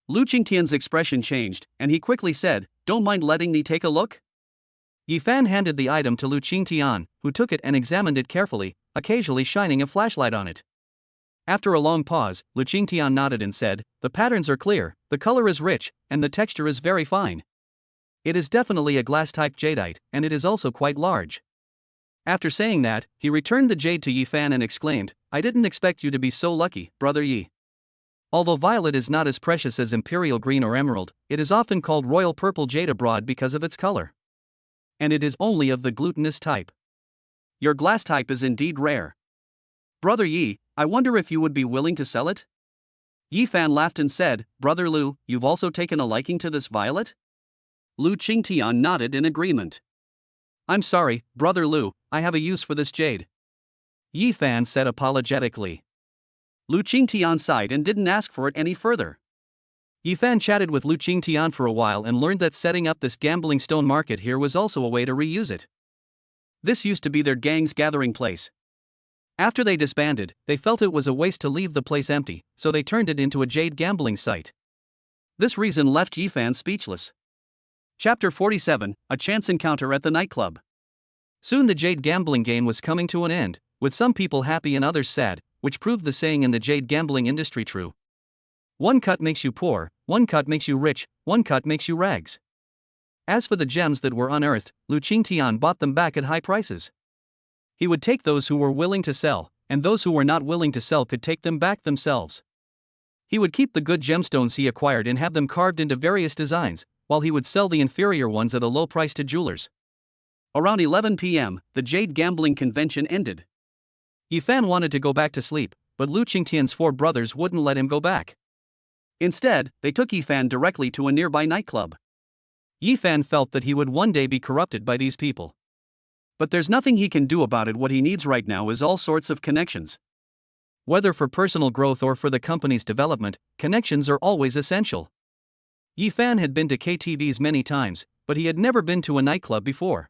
Lu Qingtian's expression changed, and he quickly said, "Don't mind letting me take a look?" Yifan handed the item to Lu Qingtian, who took it and examined it carefully, occasionally shining a flashlight on it. After a long pause, Lu Qingtian nodded and said, "The patterns are clear, the color is rich, and the texture is very fine. It is definitely a glass-type jadeite, and it is also quite large." After saying that, he returned the jade to Yifan and exclaimed, "I didn't expect you to be so lucky, brother Yi. Although violet is not as precious as imperial green or emerald, it is often called royal purple jade abroad because of its color. And it is only of the glutinous type. Your glass type is indeed rare. Brother Yi, I wonder if you would be willing to sell it? Yi Fan laughed and said, Brother Lu, you've also taken a liking to this violet? Lu Qingtian nodded in agreement. I'm sorry, Brother Lu, I have a use for this jade. Yi Fan said apologetically. Lu Qingtian sighed and didn't ask for it any further. Yi Fan chatted with Lu Qingtian for a while and learned that setting up this gambling stone market here was also a way to reuse it. This used to be their gang's gathering place. After they disbanded, they felt it was a waste to leave the place empty, so they turned it into a jade gambling site. This reason left Yi Fan speechless. Chapter 47, A Chance Encounter at the Nightclub. Soon the jade gambling game was coming to an end, with some people happy and others sad, which proved the saying in the jade gambling industry true. One cut makes you poor, one cut makes you rich, one cut makes you rags. As for the gems that were unearthed, Lu Qingtian bought them back at high prices. He would take those who were willing to sell, and those who were not willing to sell could take them back themselves. He would keep the good gemstones he acquired and have them carved into various designs, while he would sell the inferior ones at a low price to jewelers. Around 11 p.m., the jade gambling convention ended. Yi Fan wanted to go back to sleep, but Lu Qingtian's 4 brothers wouldn't let him go back. Instead, they took Yi Fan directly to a nearby nightclub. Yi Fan felt that he would one day be corrupted by these people. But there's nothing he can do about it. What he needs right now is all sorts of connections. Whether for personal growth or for the company's development, connections are always essential. Yi Fan had been to KTVs many times, but he had never been to a nightclub before.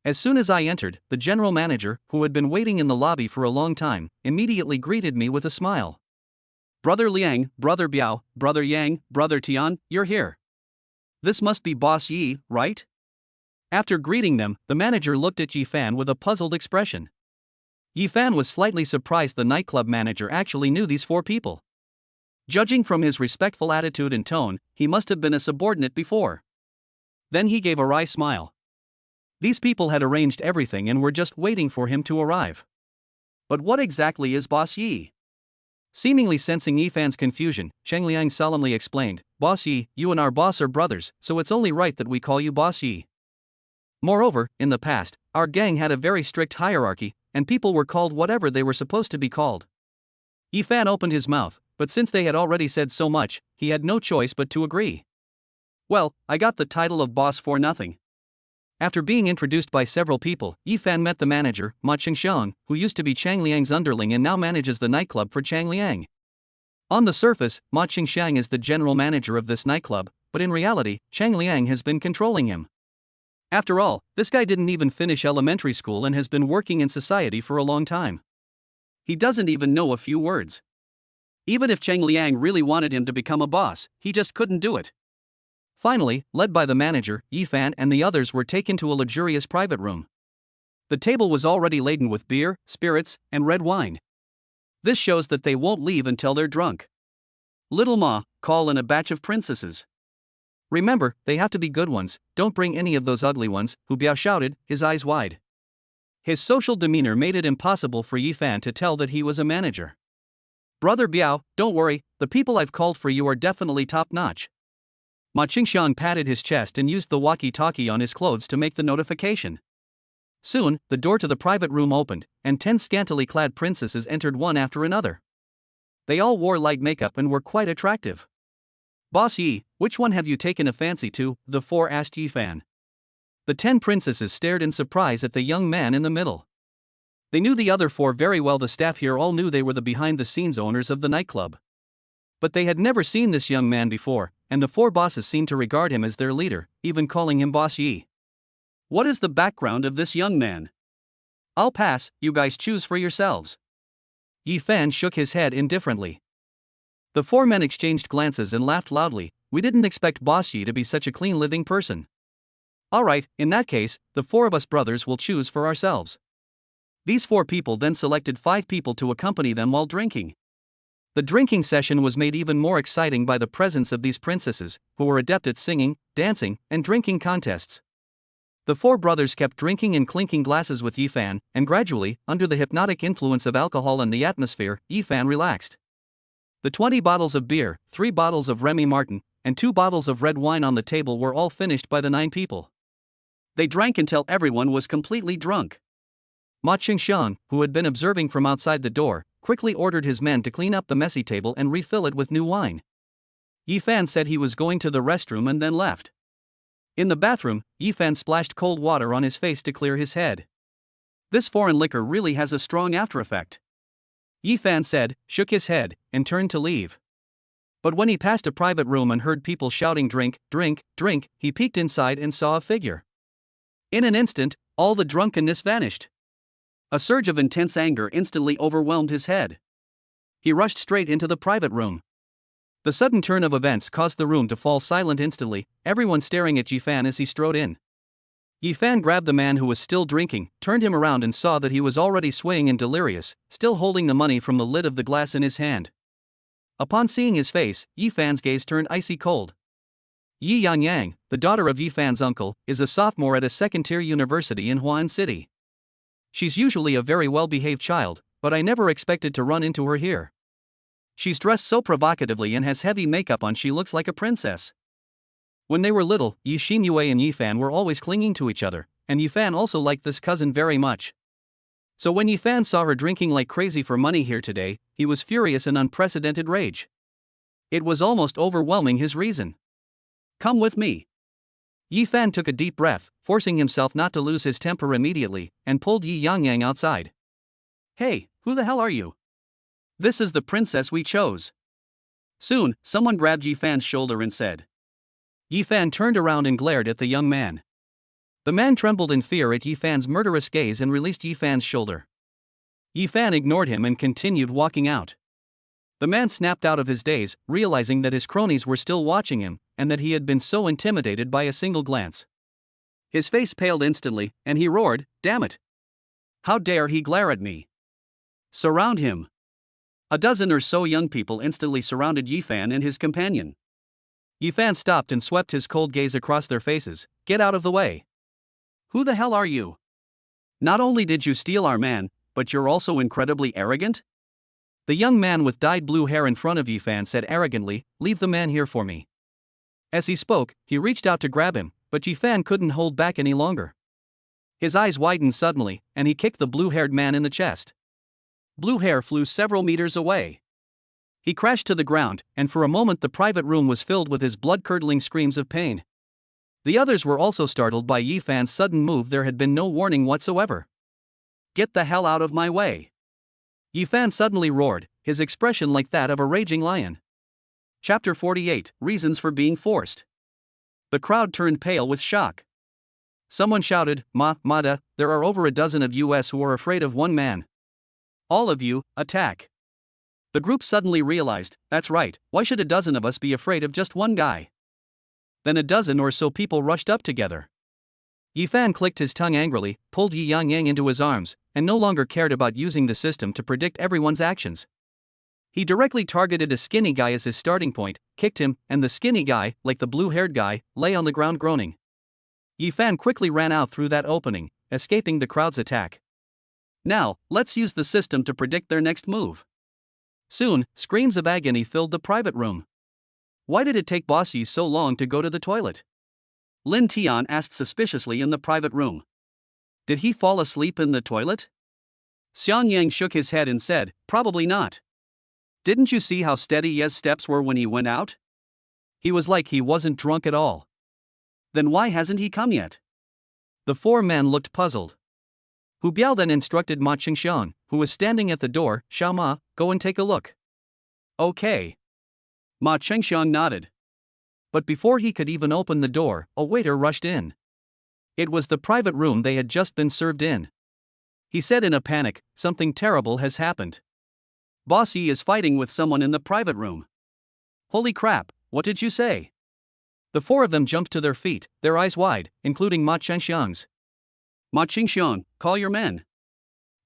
As soon as I entered, the general manager, who had been waiting in the lobby for a long time, immediately greeted me with a smile. Brother Liang, Brother Biao, Brother Yang, Brother Tian, you're here. This must be Boss Yi, right? After greeting them, the manager looked at Yi Fan with a puzzled expression. Yi Fan was slightly surprised the nightclub manager actually knew these 4 people. Judging from his respectful attitude and tone, he must have been a subordinate before. Then he gave a wry smile. These people had arranged everything and were just waiting for him to arrive. But what exactly is Boss Yi? Seemingly sensing Yi Fan's confusion, Cheng Liang solemnly explained, Boss Yi, you and our boss are brothers, so it's only right that we call you Boss Yi. Moreover, in the past, our gang had a very strict hierarchy, and people were called whatever they were supposed to be called. Yi Fan opened his mouth, but since they had already said so much, he had no choice but to agree. Well, I got the title of boss for nothing. After being introduced by several people, Yi Fan met the manager, Ma Qingxiang, who used to be Chang Liang's underling and now manages the nightclub for Chang Liang. On the surface, Ma Qingxiang is the general manager of this nightclub, but in reality, Chang Liang has been controlling him. After all, this guy didn't even finish elementary school and has been working in society for a long time. He doesn't even know a few words. Even if Chang Liang really wanted him to become a boss, he just couldn't do it. Finally, led by the manager, Yi Fan and the others were taken to a luxurious private room. The table was already laden with beer, spirits, and red wine. This shows that they won't leave until they're drunk. Little Ma, call in a batch of princesses. Remember, they have to be good ones, don't bring any of those ugly ones, Hu Biao shouted, his eyes wide. His social demeanor made it impossible for Yi Fan to tell that he was a manager. Brother Biao, don't worry, the people I've called for you are definitely top-notch. Ma Qingxiang patted his chest and used the walkie-talkie on his clothes to make the notification. Soon, the door to the private room opened, and 10 scantily clad princesses entered one after another. They all wore light makeup and were quite attractive. Boss Yi, which one have you taken a fancy to? The 4 asked Yi Fan. The 10 princesses stared in surprise at the young man in the middle. They knew the other 4 very well. The staff here all knew they were the behind-the-scenes owners of the nightclub. But they had never seen this young man before, and the 4 bosses seemed to regard him as their leader, even calling him Boss Yi. What is the background of this young man? I'll pass, you guys choose for yourselves. Yi Fan shook his head indifferently. The 4 men exchanged glances and laughed loudly. We didn't expect Boss Yi to be such a clean-living person. Alright, in that case, the 4 of us brothers will choose for ourselves. These 4 people then selected 5 people to accompany them while drinking. The drinking session was made even more exciting by the presence of these princesses, who were adept at singing, dancing, and drinking contests. The 4 brothers kept drinking and clinking glasses with Yi Fan, and gradually, under the hypnotic influence of alcohol and the atmosphere, Yi Fan relaxed. The 20 bottles of beer, 3 bottles of Remy Martin, and 2 bottles of red wine on the table were all finished by the 9 people. They drank until everyone was completely drunk. Ma Qingxiang, who had been observing from outside the door, quickly ordered his men to clean up the messy table and refill it with new wine. Yi Fan said he was going to the restroom and then left. In the bathroom, Yi Fan splashed cold water on his face to clear his head. This foreign liquor really has a strong after effect. Yi Fan said, shook his head, and turned to leave. But when he passed a private room and heard people shouting drink, drink, drink, he peeked inside and saw a figure. In an instant, all the drunkenness vanished. A surge of intense anger instantly overwhelmed his head. He rushed straight into the private room. The sudden turn of events caused the room to fall silent instantly, everyone staring at Yi Fan as he strode in. Yi Fan grabbed the man who was still drinking, turned him around and saw that he was already swaying and delirious, still holding the money from the lid of the glass in his hand. Upon seeing his face, Yi Fan's gaze turned icy cold. Yi Yangyang, the daughter of Yi Fan's uncle, is a sophomore at a second-tier university in Huan City. She's usually a very well-behaved child, but I never expected to run into her here. She's dressed so provocatively and has heavy makeup on, she looks like a princess. When they were little, Yi Xinyue and Yi Fan were always clinging to each other, and Yi Fan also liked this cousin very much. So when Yi Fan saw her drinking like crazy for money here today, he was furious in unprecedented rage. It was almost overwhelming his reason. Come with me. Yi Fan took a deep breath, forcing himself not to lose his temper immediately, and pulled Yi Yangyang outside. Hey, who the hell are you? This is the princess we chose. Soon, someone grabbed Yi Fan's shoulder and said. Yi Fan turned around and glared at the young man. The man trembled in fear at Yi Fan's murderous gaze and released Yi Fan's shoulder. Yi Fan ignored him and continued walking out. The man snapped out of his daze, realizing that his cronies were still watching him, and that he had been so intimidated by a single glance. His face paled instantly, and he roared, "Damn it! How dare he glare at me? Surround him!" A dozen or so young people instantly surrounded Yi Fan and his companion. Yi Fan stopped and swept his cold gaze across their faces. "Get out of the way! Who the hell are you? Not only did you steal our man, but you're also incredibly arrogant?" The young man with dyed blue hair in front of Yi Fan said arrogantly, "Leave the man here for me." As he spoke, he reached out to grab him, but Yi Fan couldn't hold back any longer. His eyes widened suddenly, and he kicked the blue-haired man in the chest. Blue hair flew several meters away. He crashed to the ground, and for a moment the private room was filled with his blood-curdling screams of pain. The others were also startled by Yi Fan's sudden move. There had been no warning whatsoever. "Get the hell out of my way!" Yi Fan suddenly roared, his expression like that of a raging lion. Chapter 48, Reasons for Being Forced. The crowd turned pale with shock. Someone shouted, Mada, there are over a dozen of us who are afraid of one man. All of you, attack." The group suddenly realized, that's right, why should a dozen of us be afraid of just one guy? Then a dozen or so people rushed up together. Yi Fan clicked his tongue angrily, pulled Yi Yangyang into his arms, and no longer cared about using the system to predict everyone's actions. He directly targeted a skinny guy as his starting point, kicked him, and the skinny guy, like the blue-haired guy, lay on the ground groaning. Yi Fan quickly ran out through that opening, escaping the crowd's attack. Now, let's use the system to predict their next move. Soon, screams of agony filled the private room. Why did it take Boss Yi so long to go to the toilet? Lin Tian asked suspiciously in the private room. Did he fall asleep in the toilet? Xiang Yang shook his head and said, probably not. Didn't you see how steady Ye's steps were when he went out? He was like he wasn't drunk at all. Then why hasn't he come yet? The 4 men looked puzzled. Hu Biao then instructed Ma Qingxiang, who was standing at the door, "Xiao Ma, go and take a look." Okay. Ma Qingxiang nodded. But before he could even open the door, a waiter rushed in. It was the private room they had just been served in. He said in a panic, "Something terrible has happened. Boss Yi is fighting with someone in the private room." Holy crap, what did you say? The 4 of them jumped to their feet, their eyes wide, including Ma Qingxiang's. Ma Qingxiang, call your men.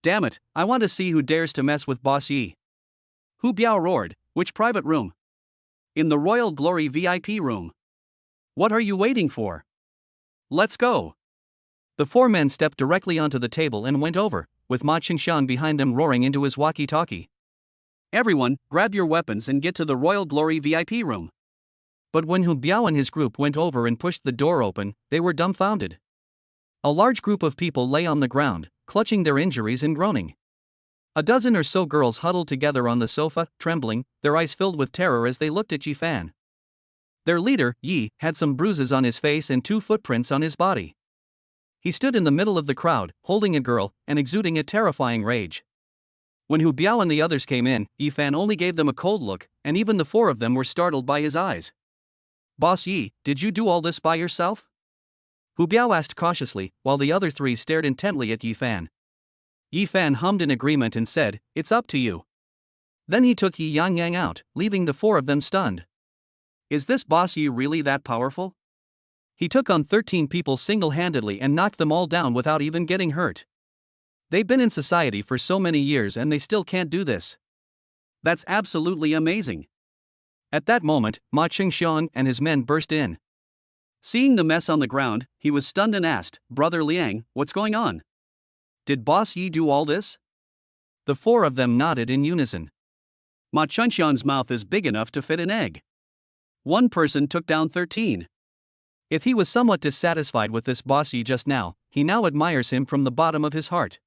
Damn it, I want to see who dares to mess with Boss Yi. Hu Biao roared, which private room? In the Royal Glory VIP room. What are you waiting for? Let's go. The 4 men stepped directly onto the table and went over, with Ma Qingxiang behind them roaring into his walkie-talkie. Everyone, grab your weapons and get to the Royal Glory VIP room. But when Hu Biao and his group went over and pushed the door open, they were dumbfounded. A large group of people lay on the ground, clutching their injuries and groaning. A dozen or so girls huddled together on the sofa, trembling, their eyes filled with terror as they looked at Yi Fan. Their leader, Yi, had some bruises on his face and 2 footprints on his body. He stood in the middle of the crowd, holding a girl, and exuding a terrifying rage. When Hu Biao and the others came in, Yi Fan only gave them a cold look, and even the 4 of them were startled by his eyes. "Boss Yi, did you do all this by yourself?" Hu Biao asked cautiously, while the other 3 stared intently at Yi Fan. Yi Fan hummed in agreement and said, "It's up to you." Then he took Yi Yangyang out, leaving the 4 of them stunned. Is this Boss Yi really that powerful? He took on 13 people single-handedly and knocked them all down without even getting hurt. They've been in society for so many years and they still can't do this. That's absolutely amazing. At that moment, Ma Qingxiang and his men burst in. Seeing the mess on the ground, he was stunned and asked, "Brother Liang, what's going on? Did Boss Yi do all this?" The 4 of them nodded in unison. Ma Qingxiang's mouth is big enough to fit an egg. One person took down 13. If he was somewhat dissatisfied with this Boss Yi just now, he now admires him from the bottom of his heart.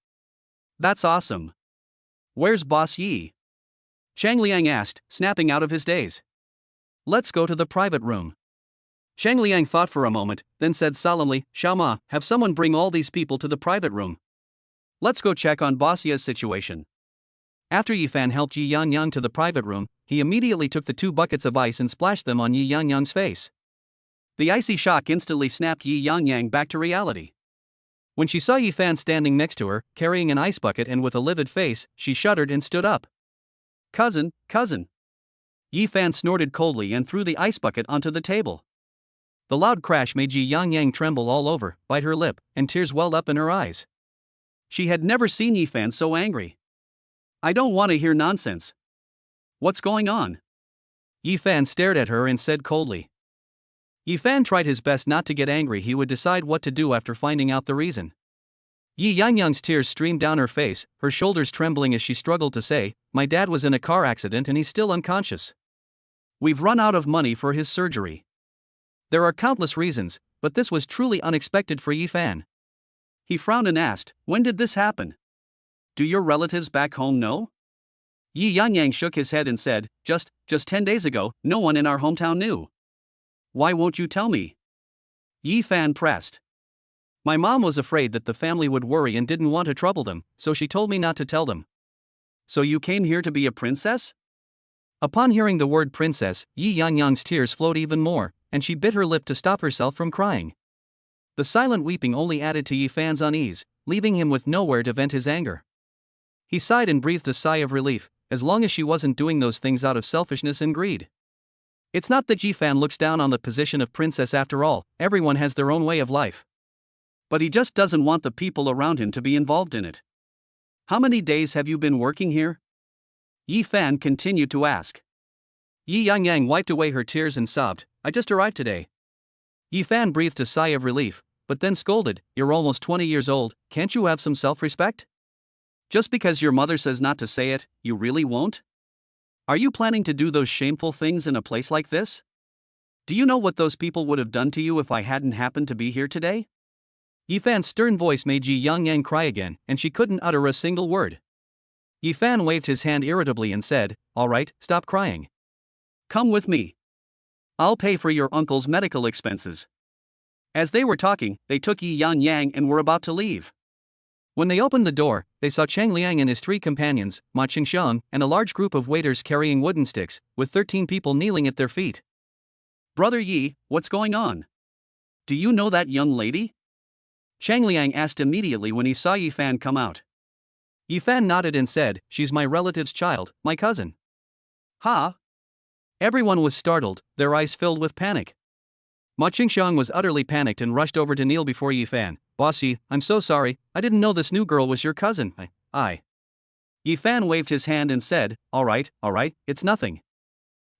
That's awesome. Where's Boss Yi? Shang Liang asked, snapping out of his daze. Let's go to the private room. Shang Liang thought for a moment, then said solemnly, Xiao Ma, have someone bring all these people to the private room. Let's go check on Boss Yi's situation. After Yi Fan helped Yi Yangyang to the private room, he immediately took the 2 buckets of ice and splashed them on Yi Yangyang's face. The icy shock instantly snapped Yi Yangyang back to reality. When she saw Yi Fan standing next to her, carrying an ice bucket and with a livid face, she shuddered and stood up. Cousin. Yi Fan snorted coldly and threw the ice bucket onto the table. The loud crash made Yi Yangyang tremble all over, bite her lip, and tears welled up in her eyes. She had never seen Yi Fan so angry. I don't want to hear nonsense. What's going on? Yi Fan stared at her and said coldly. Yi Fan tried his best not to get angry. He would decide what to do after finding out the reason. Yi Yangyang's tears streamed down her face, her shoulders trembling as she struggled to say, My dad was in a car accident and he's still unconscious. We've run out of money for his surgery. There are countless reasons, but this was truly unexpected for Yi Fan. He frowned and asked, When did this happen? Do your relatives back home know? Yi Yangyang shook his head and said, Just 10 days ago, no one in our hometown knew. Why won't you tell me? Yi Fan pressed. My mom was afraid that the family would worry and didn't want to trouble them, so she told me not to tell them. So you came here to be a princess? Upon hearing the word princess, Yi Yangyang's tears flowed even more, and she bit her lip to stop herself from crying. The silent weeping only added to Yi Fan's unease, leaving him with nowhere to vent his anger. He sighed and breathed a sigh of relief, as long as she wasn't doing those things out of selfishness and greed. It's not that Yi Fan looks down on the position of princess after all, everyone has their own way of life. But he just doesn't want the people around him to be involved in it. How many days have you been working here? Yi Fan continued to ask. Yi Yangyang wiped away her tears and sobbed, I just arrived today. Yi Fan breathed a sigh of relief, but then scolded, You're almost 20 years old, can't you have some self-respect? Just because your mother says not to say it, you really won't? Are you planning to do those shameful things in a place like this? Do you know what those people would have done to you if I hadn't happened to be here today? Yi Fan's stern voice made Yi Yangyang cry again, and she couldn't utter a single word. Yi Fan waved his hand irritably and said, All right, stop crying. Come with me. I'll pay for your uncle's medical expenses. As they were talking, they took Yi Yangyang and were about to leave. When they opened the door, they saw Chang Liang and his 3 companions, Ma Qingxiang, and a large group of waiters carrying wooden sticks, with 13 people kneeling at their feet. Brother Yi, what's going on? Do you know that young lady? Chang Liang asked immediately when he saw Yi Fan come out. Yi Fan nodded and said, She's my relative's child, my cousin. Ha! Everyone was startled, their eyes filled with panic. Ma Qingxiang was utterly panicked and rushed over to kneel before Yi Fan. Boss Yi, I'm so sorry, I didn't know this new girl was your cousin. Yi Fan waved his hand and said, All right, it's nothing.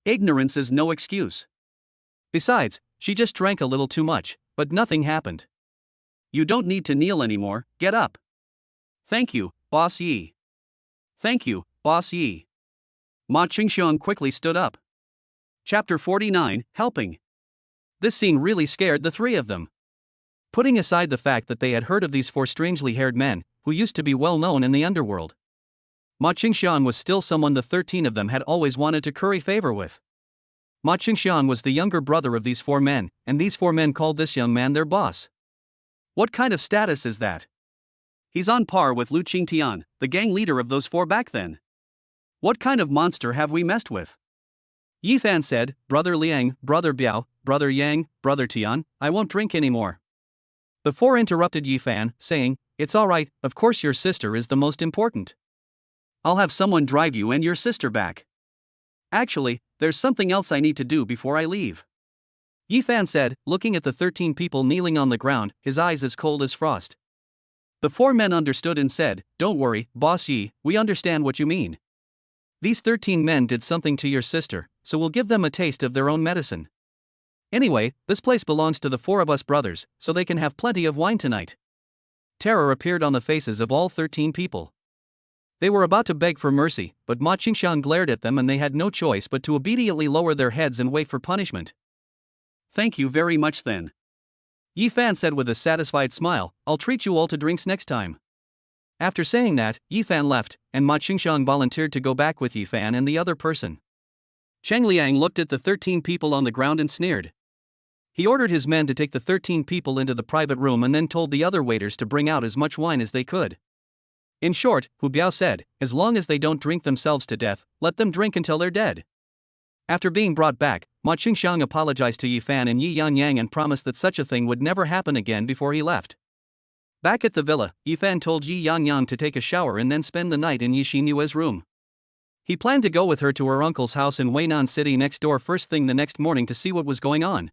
Ignorance is no excuse. Besides, she just drank a little too much, but nothing happened. You don't need to kneel anymore, get up. Thank you, Boss Yi. Thank you, Boss Yi. Ma Qingxiang quickly stood up. Chapter 49, Helping. This scene really scared the three of them. Putting aside the fact that they had heard of these four strangely haired men, who used to be well known in the underworld, Ma Qingxiang was still someone the 13 of them had always wanted to curry favor with. Ma Qingxiang was the younger brother of these four men, and these four men called this young man their boss. What kind of status is that? He's on par with Lu Qingtian, the gang leader of those four back then. What kind of monster have we messed with? Yi Fan said, Brother Liang, Brother Biao, Brother Yang, Brother Tian, I won't drink anymore. The four interrupted Yi Fan, saying, It's alright, of course your sister is the most important. I'll have someone drive you and your sister back. Actually, there's something else I need to do before I leave. Yi Fan said, looking at the 13 people kneeling on the ground, his eyes as cold as frost. The four men understood and said, Don't worry, Boss Yi, we understand what you mean. These 13 men did something to your sister, so we'll give them a taste of their own medicine. Anyway, this place belongs to the four of us brothers, so they can have plenty of wine tonight. Terror appeared on the faces of all 13 people. They were about to beg for mercy, but Ma Qingxiang glared at them and they had no choice but to obediently lower their heads and wait for punishment. Thank you very much then. Yi Fan said with a satisfied smile, I'll treat you all to drinks next time. After saying that, Yi Fan left, and Ma Qingxiang volunteered to go back with Yi Fan and the other person. Cheng Liang looked at the 13 people on the ground and sneered. He ordered his men to take the 13 people into the private room and then told the other waiters to bring out as much wine as they could. In short, Hu Biao said, as long as they don't drink themselves to death, let them drink until they're dead. After being brought back, Ma Qingxiang apologized to Yi Fan and Yi Yangyang and promised that such a thing would never happen again before he left. Back at the villa, Yi Fan told Yi Yangyang to take a shower and then spend the night in Yi Xinyue's room. He planned to go with her to her uncle's house in Weinan City next door first thing the next morning to see what was going on.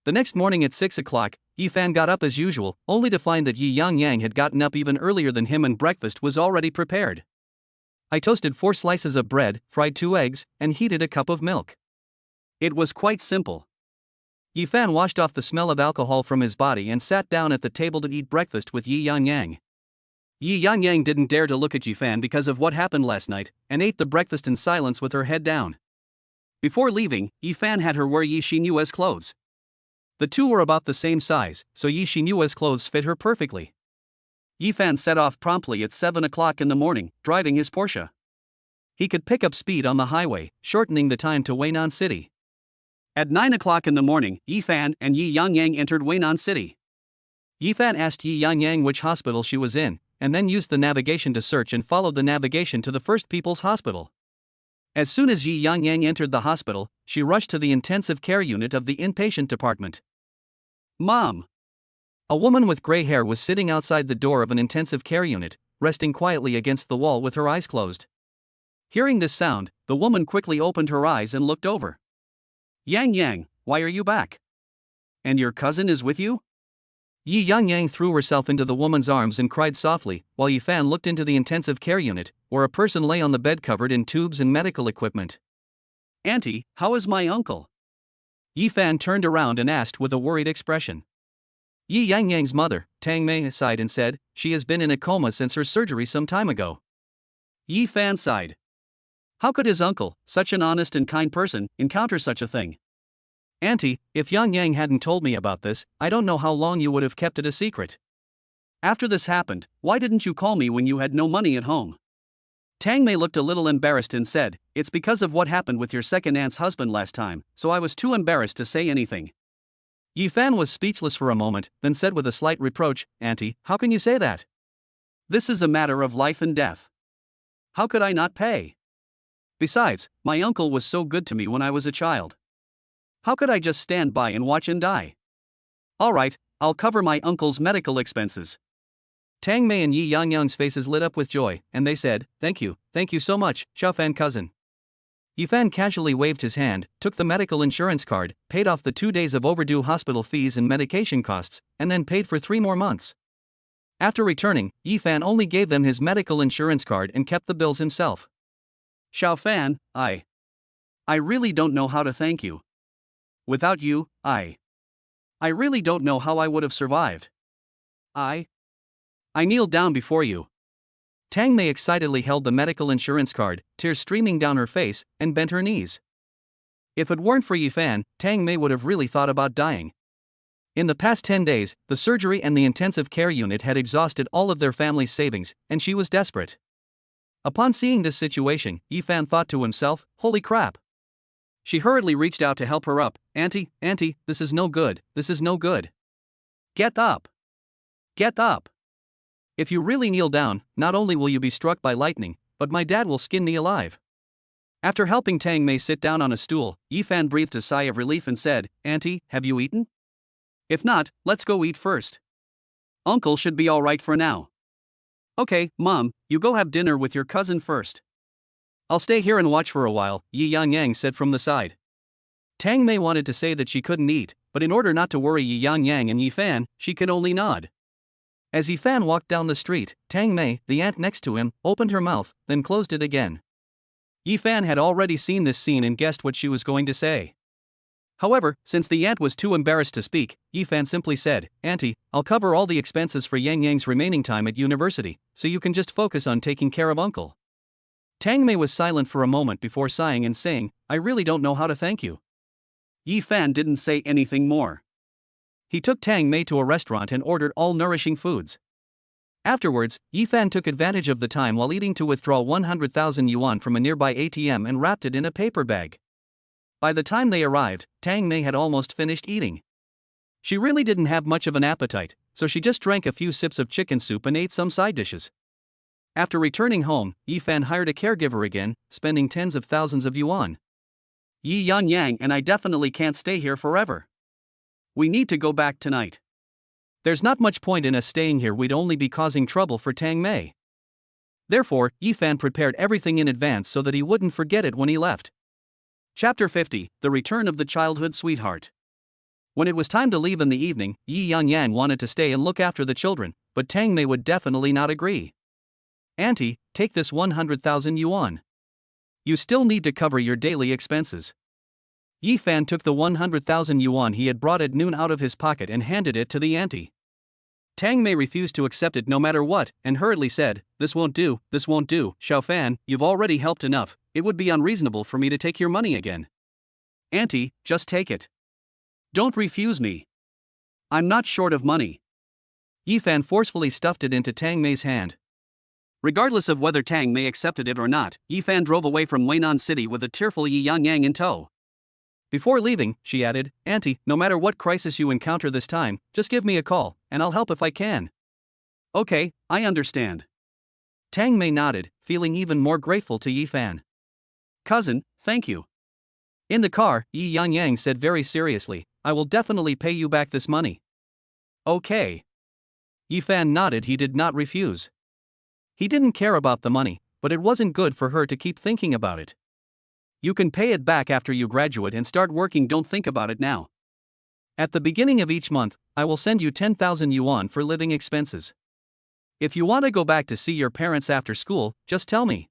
The next morning at 6 o'clock, Yi Fan got up as usual, only to find that Yi Yangyang had gotten up even earlier than him and breakfast was already prepared. I toasted 4 slices of bread, fried 2 eggs, and heated a cup of milk. It was quite simple. Yi Fan washed off the smell of alcohol from his body and sat down at the table to eat breakfast with Yi Yangyang. Yi Yangyang didn't dare to look at Yi Fan because of what happened last night, and ate the breakfast in silence with her head down. Before leaving, Yi Fan had her wear Yi Xinyue's clothes. The two were about the same size, so Yi Xinyue's clothes fit her perfectly. Yi Fan set off promptly at 7 o'clock in the morning, driving his Porsche. He could pick up speed on the highway, shortening the time to Weinan City. At 9 o'clock in the morning, Yi Fan and Yi Yangyang entered Weinan City. Yi Fan asked Yi Yangyang which hospital she was in, and then used the navigation to search and followed the navigation to the First People's Hospital. As soon as Yi Yangyang entered the hospital, she rushed to the intensive care unit of the inpatient department. Mom! A woman with gray hair was sitting outside the door of an intensive care unit, resting quietly against the wall with her eyes closed. Hearing this sound, the woman quickly opened her eyes and looked over. Yang, why are you back? And your cousin is with you? Yi Yangyang threw herself into the woman's arms and cried softly, while Yi Fan looked into the intensive care unit, where a person lay on the bed covered in tubes and medical equipment. Auntie, how is my uncle? Yi Fan turned around and asked with a worried expression. Yi Yangyang's mother, Tang Mei, sighed and said, she has been in a coma since her surgery some time ago. Yi Fan sighed. How could his uncle, such an honest and kind person, encounter such a thing? Auntie, if Yangyang hadn't told me about this, I don't know how long you would have kept it a secret. After this happened, why didn't you call me when you had no money at home? Tang Mei looked a little embarrassed and said, it's because of what happened with your second aunt's husband last time, so I was too embarrassed to say anything. Yi Fan was speechless for a moment, then said with a slight reproach, Auntie, how can you say that? This is a matter of life and death. How could I not pay? Besides, my uncle was so good to me when I was a child. How could I just stand by and watch him die? All right, I'll cover my uncle's medical expenses. Tang Mei and Yi Yangyang's faces lit up with joy, and they said, thank you so much, Xiao Fan cousin. Yi Fan casually waved his hand, took the medical insurance card, paid off the 2 days of overdue hospital fees and medication costs, and then paid for 3 more months. After returning, Yi Fan only gave them his medical insurance card and kept the bills himself. Xiao Fan, I really don't know how to thank you. Without you, I really don't know how I would have survived. I kneel down before you. Tang Mei excitedly held the medical insurance card, tears streaming down her face, and bent her knees. If it weren't for Yi Fan, Tang Mei would have really thought about dying. In the past 10 days, the surgery and the intensive care unit had exhausted all of their family's savings, and she was desperate. Upon seeing this situation, Yi Fan thought to himself, "Holy crap." She hurriedly reached out to help her up. Auntie, this is no good, this is no good. Get up. Get up. If you really kneel down, not only will you be struck by lightning, but my dad will skin me alive. After helping Tang Mei sit down on a stool, Yi Fan breathed a sigh of relief and said, "Auntie, have you eaten? If not, let's go eat first. Uncle should be alright for now." "Okay, Mom, you go have dinner with your cousin first. I'll stay here and watch for a while," Yi Yangyang said from the side. Tang Mei wanted to say that she couldn't eat, but in order not to worry Yi Yangyang and Yi Fan, she could only nod. As Yi Fan walked down the street, Tang Mei, the aunt next to him, opened her mouth, then closed it again. Yi Fan had already seen this scene and guessed what she was going to say. However, since the aunt was too embarrassed to speak, Yi Fan simply said, "Auntie, I'll cover all the expenses for Yang Yang's remaining time at university, so you can just focus on taking care of Uncle." Tang Mei was silent for a moment before sighing and saying, "I really don't know how to thank you." Yi Fan didn't say anything more. He took Tang Mei to a restaurant and ordered all nourishing foods. Afterwards, Yi Fan took advantage of the time while eating to withdraw 100,000 yuan from a nearby ATM and wrapped it in a paper bag. By the time they arrived, Tang Mei had almost finished eating. She really didn't have much of an appetite, so she just drank a few sips of chicken soup and ate some side dishes. After returning home, Yi Fan hired a caregiver again, spending tens of thousands of yuan. "Yi Yangyang and I definitely can't stay here forever. We need to go back tonight. There's not much point in us staying here, we'd only be causing trouble for Tang Mei." Therefore, Yi Fan prepared everything in advance so that he wouldn't forget it when he left. Chapter 50, The Return of the Childhood Sweetheart. When it was time to leave in the evening, Yi Yangyang wanted to stay and look after the children, but Tang Mei would definitely not agree. "Auntie, take this 100,000 yuan. You still need to cover your daily expenses." Yi Fan took the 100,000 yuan he had brought at noon out of his pocket and handed it to the auntie. Tang Mei refused to accept it no matter what, and hurriedly said, "This won't do, this won't do, Xiao Fan, you've already helped enough, it would be unreasonable for me to take your money again. Auntie, just take it. Don't refuse me. I'm not short of money." Yi Fan forcefully stuffed it into Tang Mei's hand. Regardless of whether Tang Mei accepted it or not, Yi Fan drove away from Weinan City with a tearful Yi Yangyang in tow. Before leaving, she added, "Auntie, no matter what crisis you encounter this time, just give me a call, and I'll help if I can." "Okay, I understand." Tang Mei nodded, feeling even more grateful to Yi Fan. "Cousin, thank you." In the car, Yi Yangyang said very seriously, "I will definitely pay you back this money." "Okay." Yi Fan nodded, he did not refuse. He didn't care about the money, but it wasn't good for her to keep thinking about it. "You can pay it back after you graduate and start working, don't think about it now. At the beginning of each month, I will send you 10,000 yuan for living expenses. If you want to go back to see your parents after school, just tell me.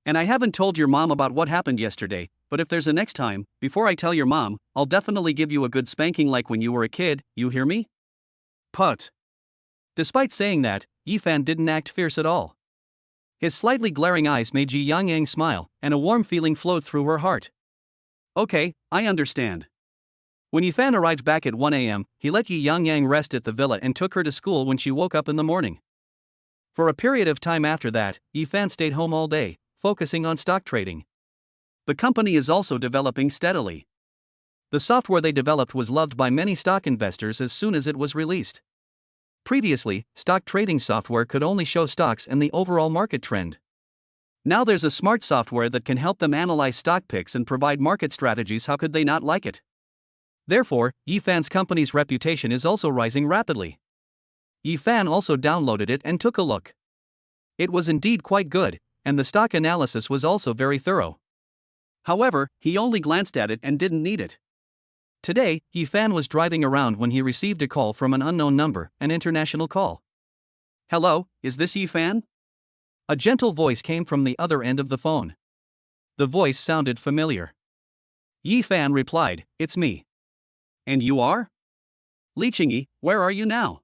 And I haven't told your mom about what happened yesterday, but if there's a next time, before I tell your mom, I'll definitely give you a good spanking like when you were a kid, you hear me?" Put. Despite saying that, Yi Fan didn't act fierce at all. His slightly glaring eyes made Yi Yangyang smile, and a warm feeling flowed through her heart. "Okay, I understand." When Yi Fan arrived back at 1 a.m., he let Yi Yangyang rest at the villa and took her to school when she woke up in the morning. For a period of time after that, Yi Fan stayed home all day, focusing on stock trading. The company is also developing steadily. The software they developed was loved by many stock investors as soon as it was released. Previously, stock trading software could only show stocks and the overall market trend. Now there's a smart software that can help them analyze stock picks and provide market strategies. How could they not like it? Therefore, Yi Fan's company's reputation is also rising rapidly. Yi Fan also downloaded it and took a look. It was indeed quite good, and the stock analysis was also very thorough. However, he only glanced at it and didn't need it. Today, Yi Fan was driving around when he received a call from an unknown number, an international call. "Hello, is this Yi Fan?" A gentle voice came from the other end of the phone. The voice sounded familiar. Yi Fan replied, "It's me." "And you are?" "Li Qingyi, where are you now?"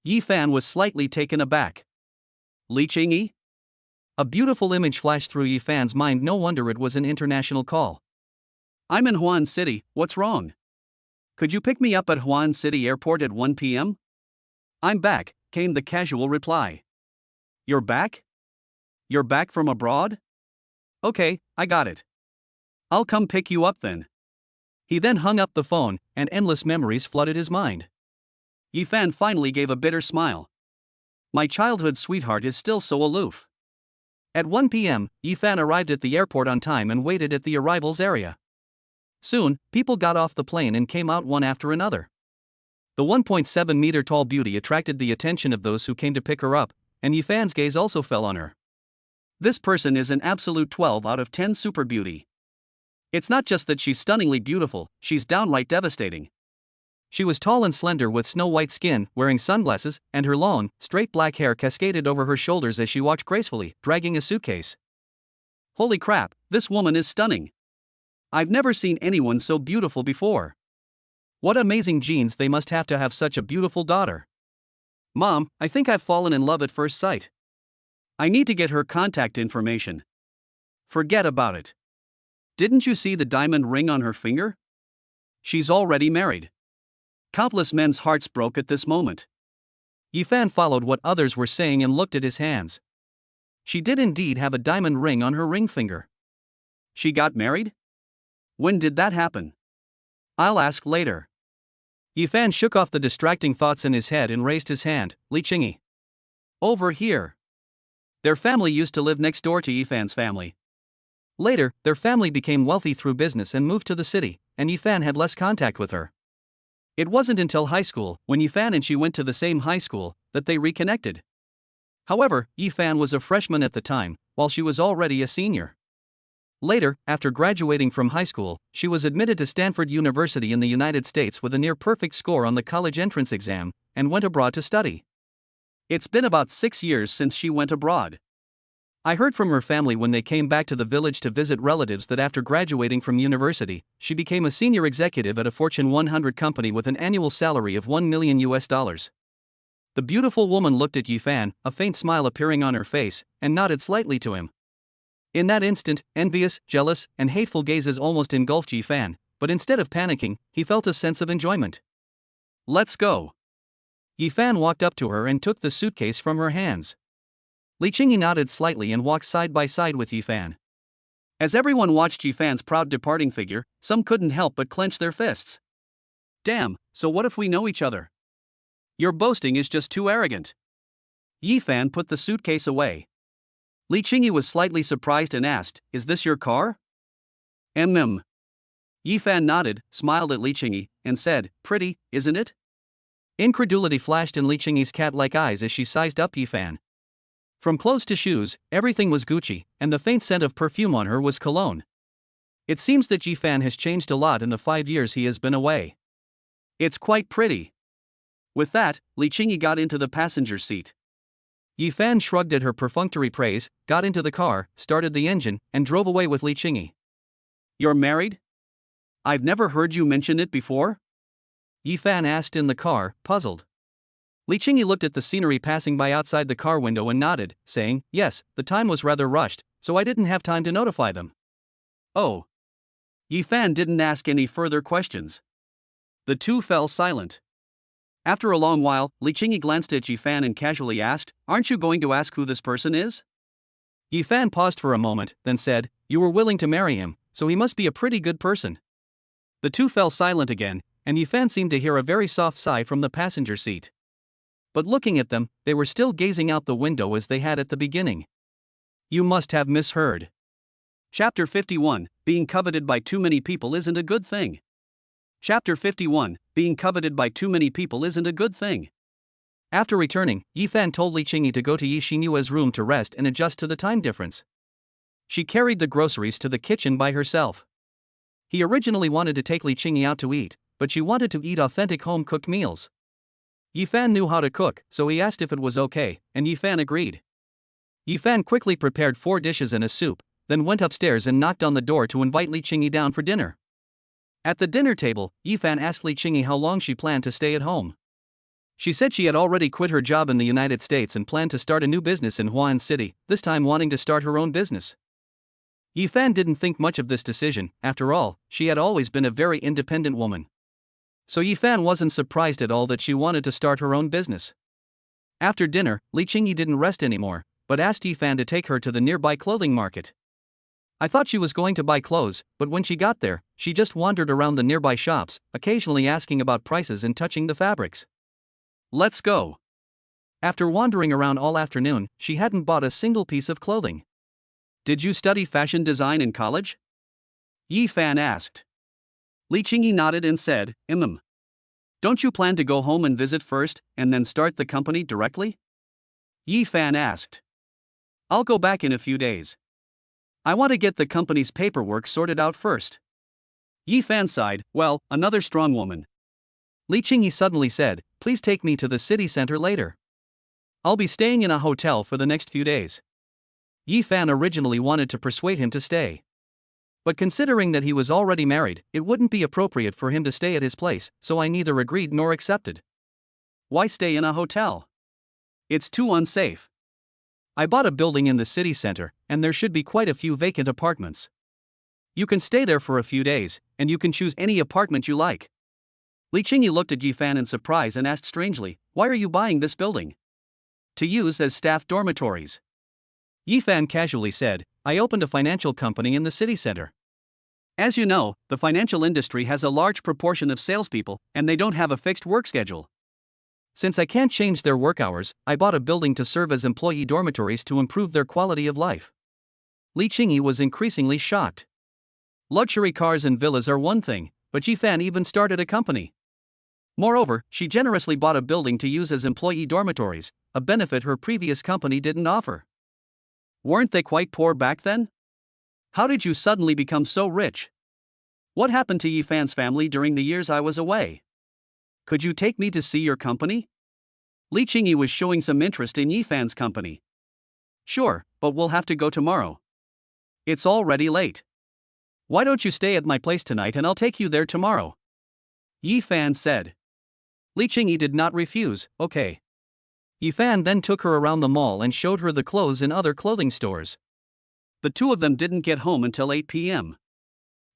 Yi Fan was slightly taken aback. Li Qingyi? A beautiful image flashed through Yifan's mind. No wonder it was an international call. I'm in Huan City, what's wrong? Could you pick me up at Huan City Airport at 1 p.m.? I'm back, came the casual reply. You're back? You're back from abroad? Okay, I got it. I'll come pick you up then. He then hung up the phone, and endless memories flooded his mind. Yifan finally gave a bitter smile. My childhood sweetheart is still so aloof. At 1 p.m., Yifan arrived at the airport on time and waited at the arrivals area. Soon, people got off the plane and came out one after another. The 1.7-meter-tall beauty attracted the attention of those who came to pick her up, and Yifan's gaze also fell on her. This person is an absolute 12 out of 10 super beauty. It's not just that she's stunningly beautiful, she's downright devastating. She was tall and slender with snow-white skin, wearing sunglasses, and her long, straight black hair cascaded over her shoulders as she walked gracefully, dragging a suitcase. Holy crap, this woman is stunning. I've never seen anyone so beautiful before. What amazing genes they must have to have such a beautiful daughter. Mom, I think I've fallen in love at first sight. I need to get her contact information. Forget about it. Didn't you see the diamond ring on her finger? She's already married. Countless men's hearts broke at this moment. Yifan followed what others were saying and looked at his hands. She did indeed have a diamond ring on her ring finger. She got married? When did that happen? I'll ask later. Yifan shook off the distracting thoughts in his head and raised his hand. Li Qingyi. Over here. Their family used to live next door to Yifan's family. Later, their family became wealthy through business and moved to the city, and Yifan had less contact with her. It wasn't until high school, when Yifan and she went to the same high school, that they reconnected. However, Yifan was a freshman at the time, while she was already a senior. Later, after graduating from high school, she was admitted to Stanford University in the United States with a near-perfect score on the college entrance exam, and went abroad to study. It's been about 6 years since she went abroad. I heard from her family when they came back to the village to visit relatives that after graduating from university, she became a senior executive at a Fortune 100 company with an annual salary of $1 million. The beautiful woman looked at Yifan, a faint smile appearing on her face, and nodded slightly to him. In that instant, envious, jealous, and hateful gazes almost engulfed Yifan, but instead of panicking, he felt a sense of enjoyment. Let's go. Yifan walked up to her and took the suitcase from her hands. Li Qingyi nodded slightly and walked side by side with Yifan. As everyone watched Yifan's proud departing figure, some couldn't help but clench their fists. Damn, so what if we know each other? Your boasting is just too arrogant. Yifan put the suitcase away. Li Qingyi was slightly surprised and asked, Is this your car? Yifan nodded, smiled at Li Qingyi, and said, Pretty, isn't it? Incredulity flashed in Li Qingyi's cat-like eyes as she sized up Yifan. From clothes to shoes, everything was Gucci, and the faint scent of perfume on her was cologne. It seems that Yifan has changed a lot in the 5 years he has been away. It's quite pretty. With that, Li Qingyi got into the passenger seat. Yifan shrugged at her perfunctory praise, got into the car, started the engine, and drove away with Li Qingyi. You're married? I've never heard you mention it before? Yifan asked in the car, puzzled. Li Qingyi looked at the scenery passing by outside the car window and nodded, saying, Yes, the time was rather rushed, so I didn't have time to notify them. Oh. Yifan didn't ask any further questions. The two fell silent. After a long while, Li Qingyi glanced at Yifan and casually asked, Aren't you going to ask who this person is? Yifan paused for a moment, then said, You were willing to marry him, so he must be a pretty good person. The two fell silent again, and Yifan seemed to hear a very soft sigh from the passenger seat. But looking at them, they were still gazing out the window as they had at the beginning. You must have misheard. Chapter 51, Being coveted by too many people isn't a good thing. Chapter 51, Being coveted by too many people isn't a good thing. After returning, Yifan told Li Qingyi to go to Yi Xinyue's room to rest and adjust to the time difference. She carried the groceries to the kitchen by herself. He originally wanted to take Li Qingyi out to eat, but she wanted to eat authentic home-cooked meals. Yifan knew how to cook, so he asked if it was okay, and Yifan agreed. Yifan quickly prepared 4 dishes and a soup, then went upstairs and knocked on the door to invite Li Qingyi down for dinner. At the dinner table, Yifan asked Li Qingyi how long she planned to stay at home. She said she had already quit her job in the United States and planned to start a new business in Huan City, this time wanting to start her own business. Yifan didn't think much of this decision. After all, she had always been a very independent woman. So Yifan wasn't surprised at all that she wanted to start her own business. After dinner, Li Qingyi didn't rest anymore, but asked Yifan to take her to the nearby clothing market. I thought she was going to buy clothes, but when she got there, she just wandered around the nearby shops, occasionally asking about prices and touching the fabrics. Let's go. After wandering around all afternoon, she hadn't bought a single piece of clothing. Did you study fashion design in college? Yifan asked. Li Qingyi nodded and said, Don't you plan to go home and visit first, and then start the company directly? Yifan asked. I'll go back in a few days. I want to get the company's paperwork sorted out first. Yifan sighed. Well, another strong woman. Li Qingyi suddenly said, Please take me to the city center later. I'll be staying in a hotel for the next few days. Yifan originally wanted to persuade him to stay. But considering that he was already married, it wouldn't be appropriate for him to stay at his place, so I neither agreed nor accepted. Why stay in a hotel? It's too unsafe. I bought a building in the city center, and there should be quite a few vacant apartments. You can stay there for a few days, and you can choose any apartment you like. Li Qingyi looked at Yifan in surprise and asked strangely, Why are you buying this building? To use as staff dormitories. Yifan casually said, I opened a financial company in the city center. As you know, the financial industry has a large proportion of salespeople, and they don't have a fixed work schedule. Since I can't change their work hours, I bought a building to serve as employee dormitories to improve their quality of life. Li Qingyi was increasingly shocked. Luxury cars and villas are one thing, but Yifan even started a company. Moreover, she generously bought a building to use as employee dormitories, a benefit her previous company didn't offer. Weren't they quite poor back then? How did you suddenly become so rich? What happened to Yifan's family during the years I was away? Could you take me to see your company? Li Qingyi was showing some interest in Yifan's company. Sure, but we'll have to go tomorrow. It's already late. Why don't you stay at my place tonight and I'll take you there tomorrow? Yifan said. Li Qingyi did not refuse. Okay. Yifan then took her around the mall and showed her the clothes in other clothing stores. The two of them didn't get home until 8 p.m.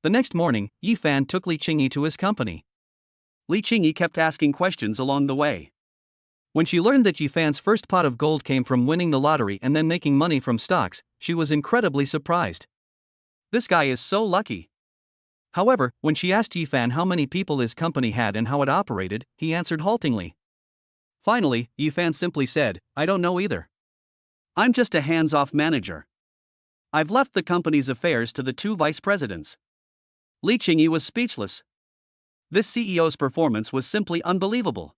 The next morning, Yifan took Li Qingyi to his company. Li Qingyi kept asking questions along the way. When she learned that Yifan's first pot of gold came from winning the lottery and then making money from stocks, she was incredibly surprised. This guy is so lucky. However, when she asked Yifan how many people his company had and how it operated, he answered haltingly. Finally, Yifan simply said, I don't know either. I'm just a hands-off manager. I've left the company's affairs to the two vice presidents. Li Qingyi was speechless. This CEO's performance was simply unbelievable.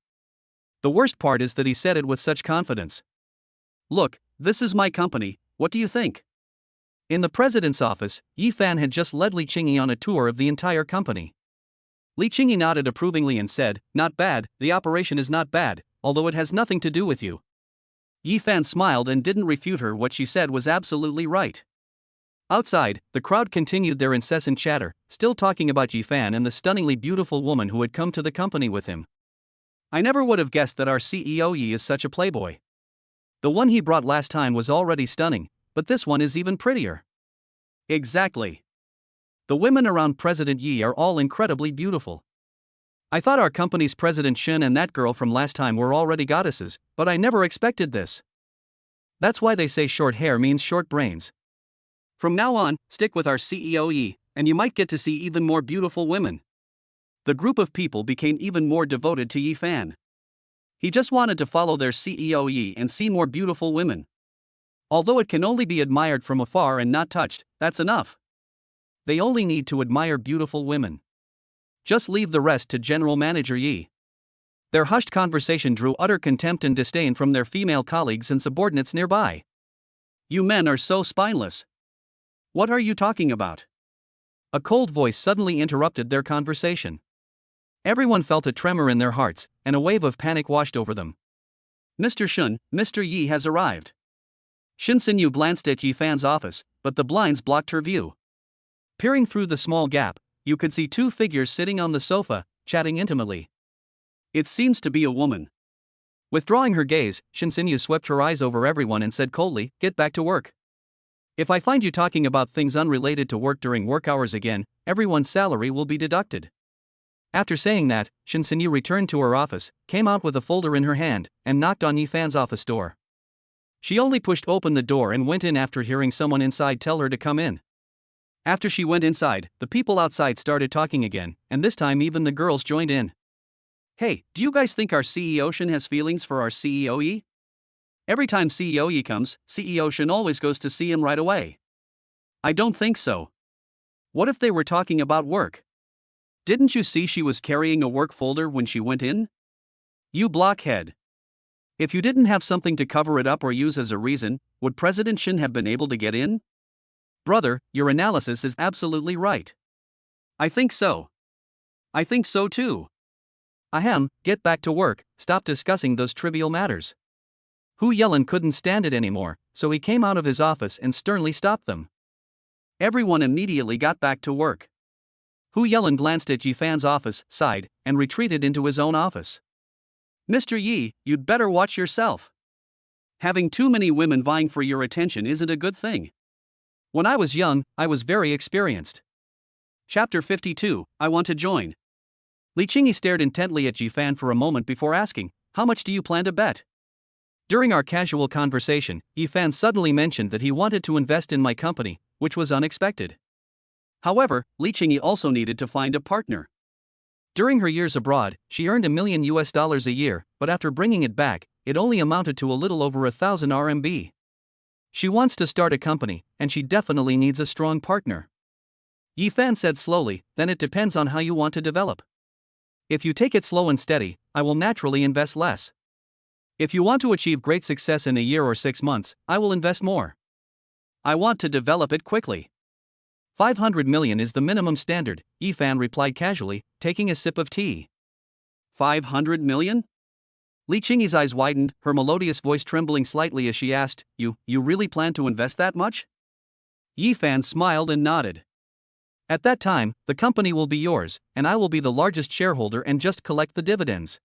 The worst part is that he said it with such confidence. Look, this is my company, what do you think? In the president's office, Yifan had just led Li Qingyi on a tour of the entire company. Li Qingyi nodded approvingly and said, Not bad, the operation is not bad, although it has nothing to do with you. Yifan smiled and didn't refute her. What she said was absolutely right. Outside, the crowd continued their incessant chatter, still talking about Yifan and the stunningly beautiful woman who had come to the company with him. I never would have guessed that our CEO Yi is such a playboy. The one he brought last time was already stunning, but this one is even prettier. Exactly. The women around President Yi are all incredibly beautiful. I thought our company's President Shen and that girl from last time were already goddesses, but I never expected this. That's why they say short hair means short brains. From now on, stick with our CEO Yi, and you might get to see even more beautiful women. The group of people became even more devoted to Yifan. He just wanted to follow their CEO Yi and see more beautiful women. Although it can only be admired from afar and not touched, that's enough. They only need to admire beautiful women. Just leave the rest to General Manager Yi. Their hushed conversation drew utter contempt and disdain from their female colleagues and subordinates nearby. You men are so spineless. What are you talking about? A cold voice suddenly interrupted their conversation. Everyone felt a tremor in their hearts, and a wave of panic washed over them. Mr. Shun, Mr. Yi has arrived. Shin Sinyu glanced at Yifan's office, but the blinds blocked her view. Peering through the small gap, you could see two figures sitting on the sofa, chatting intimately. It seems to be a woman. Withdrawing her gaze, Shinsinyu swept her eyes over everyone and said coldly, "Get back to work. If I find you talking about things unrelated to work during work hours again, everyone's salary will be deducted." After saying that, Shinsinyu returned to her office, came out with a folder in her hand, and knocked on Yifan's office door. She only pushed open the door and went in after hearing someone inside tell her to come in. After she went inside, the people outside started talking again, and this time even the girls joined in. "Hey, do you guys think our CEO Shin has feelings for our CEO Yi? Every time CEO Yi comes, CEO Shin always goes to see him right away." "I don't think so. What if they were talking about work? Didn't you see she was carrying a work folder when she went in? You blockhead. If you didn't have something to cover it up or use as a reason, would President Shin have been able to get in?" "Brother, your analysis is absolutely right. I think so. I think so too. Ahem, get back to work, stop discussing those trivial matters." Hu Yelin couldn't stand it anymore, so he came out of his office and sternly stopped them. Everyone immediately got back to work. Hu Yelin glanced at Yifan's office, sighed, and retreated into his own office. "Mr. Yi, you'd better watch yourself. Having too many women vying for your attention isn't a good thing. When I was young, I was very experienced." Chapter 52, I Want to Join. Li Qingyi stared intently at Yifan for a moment before asking, "How much do you plan to bet?" During our casual conversation, Yifan suddenly mentioned that he wanted to invest in my company, which was unexpected. However, Li Qingyi also needed to find a partner. During her years abroad, she earned $1 million a year, but after bringing it back, it only amounted to a little over 1,000 RMB. She wants to start a company, and she definitely needs a strong partner. Yifan said slowly, "Then it depends on how you want to develop. If you take it slow and steady, I will naturally invest less. If you want to achieve great success in a year or 6 months, I will invest more. I want to develop it quickly." 500 million is the minimum standard, Yifan replied casually, taking a sip of tea. 500 million? Li Qingyi's eyes widened, her melodious voice trembling slightly as she asked, You really plan to invest that much?" Yifan smiled and nodded. "At that time, the company will be yours, and I will be the largest shareholder and just collect the dividends."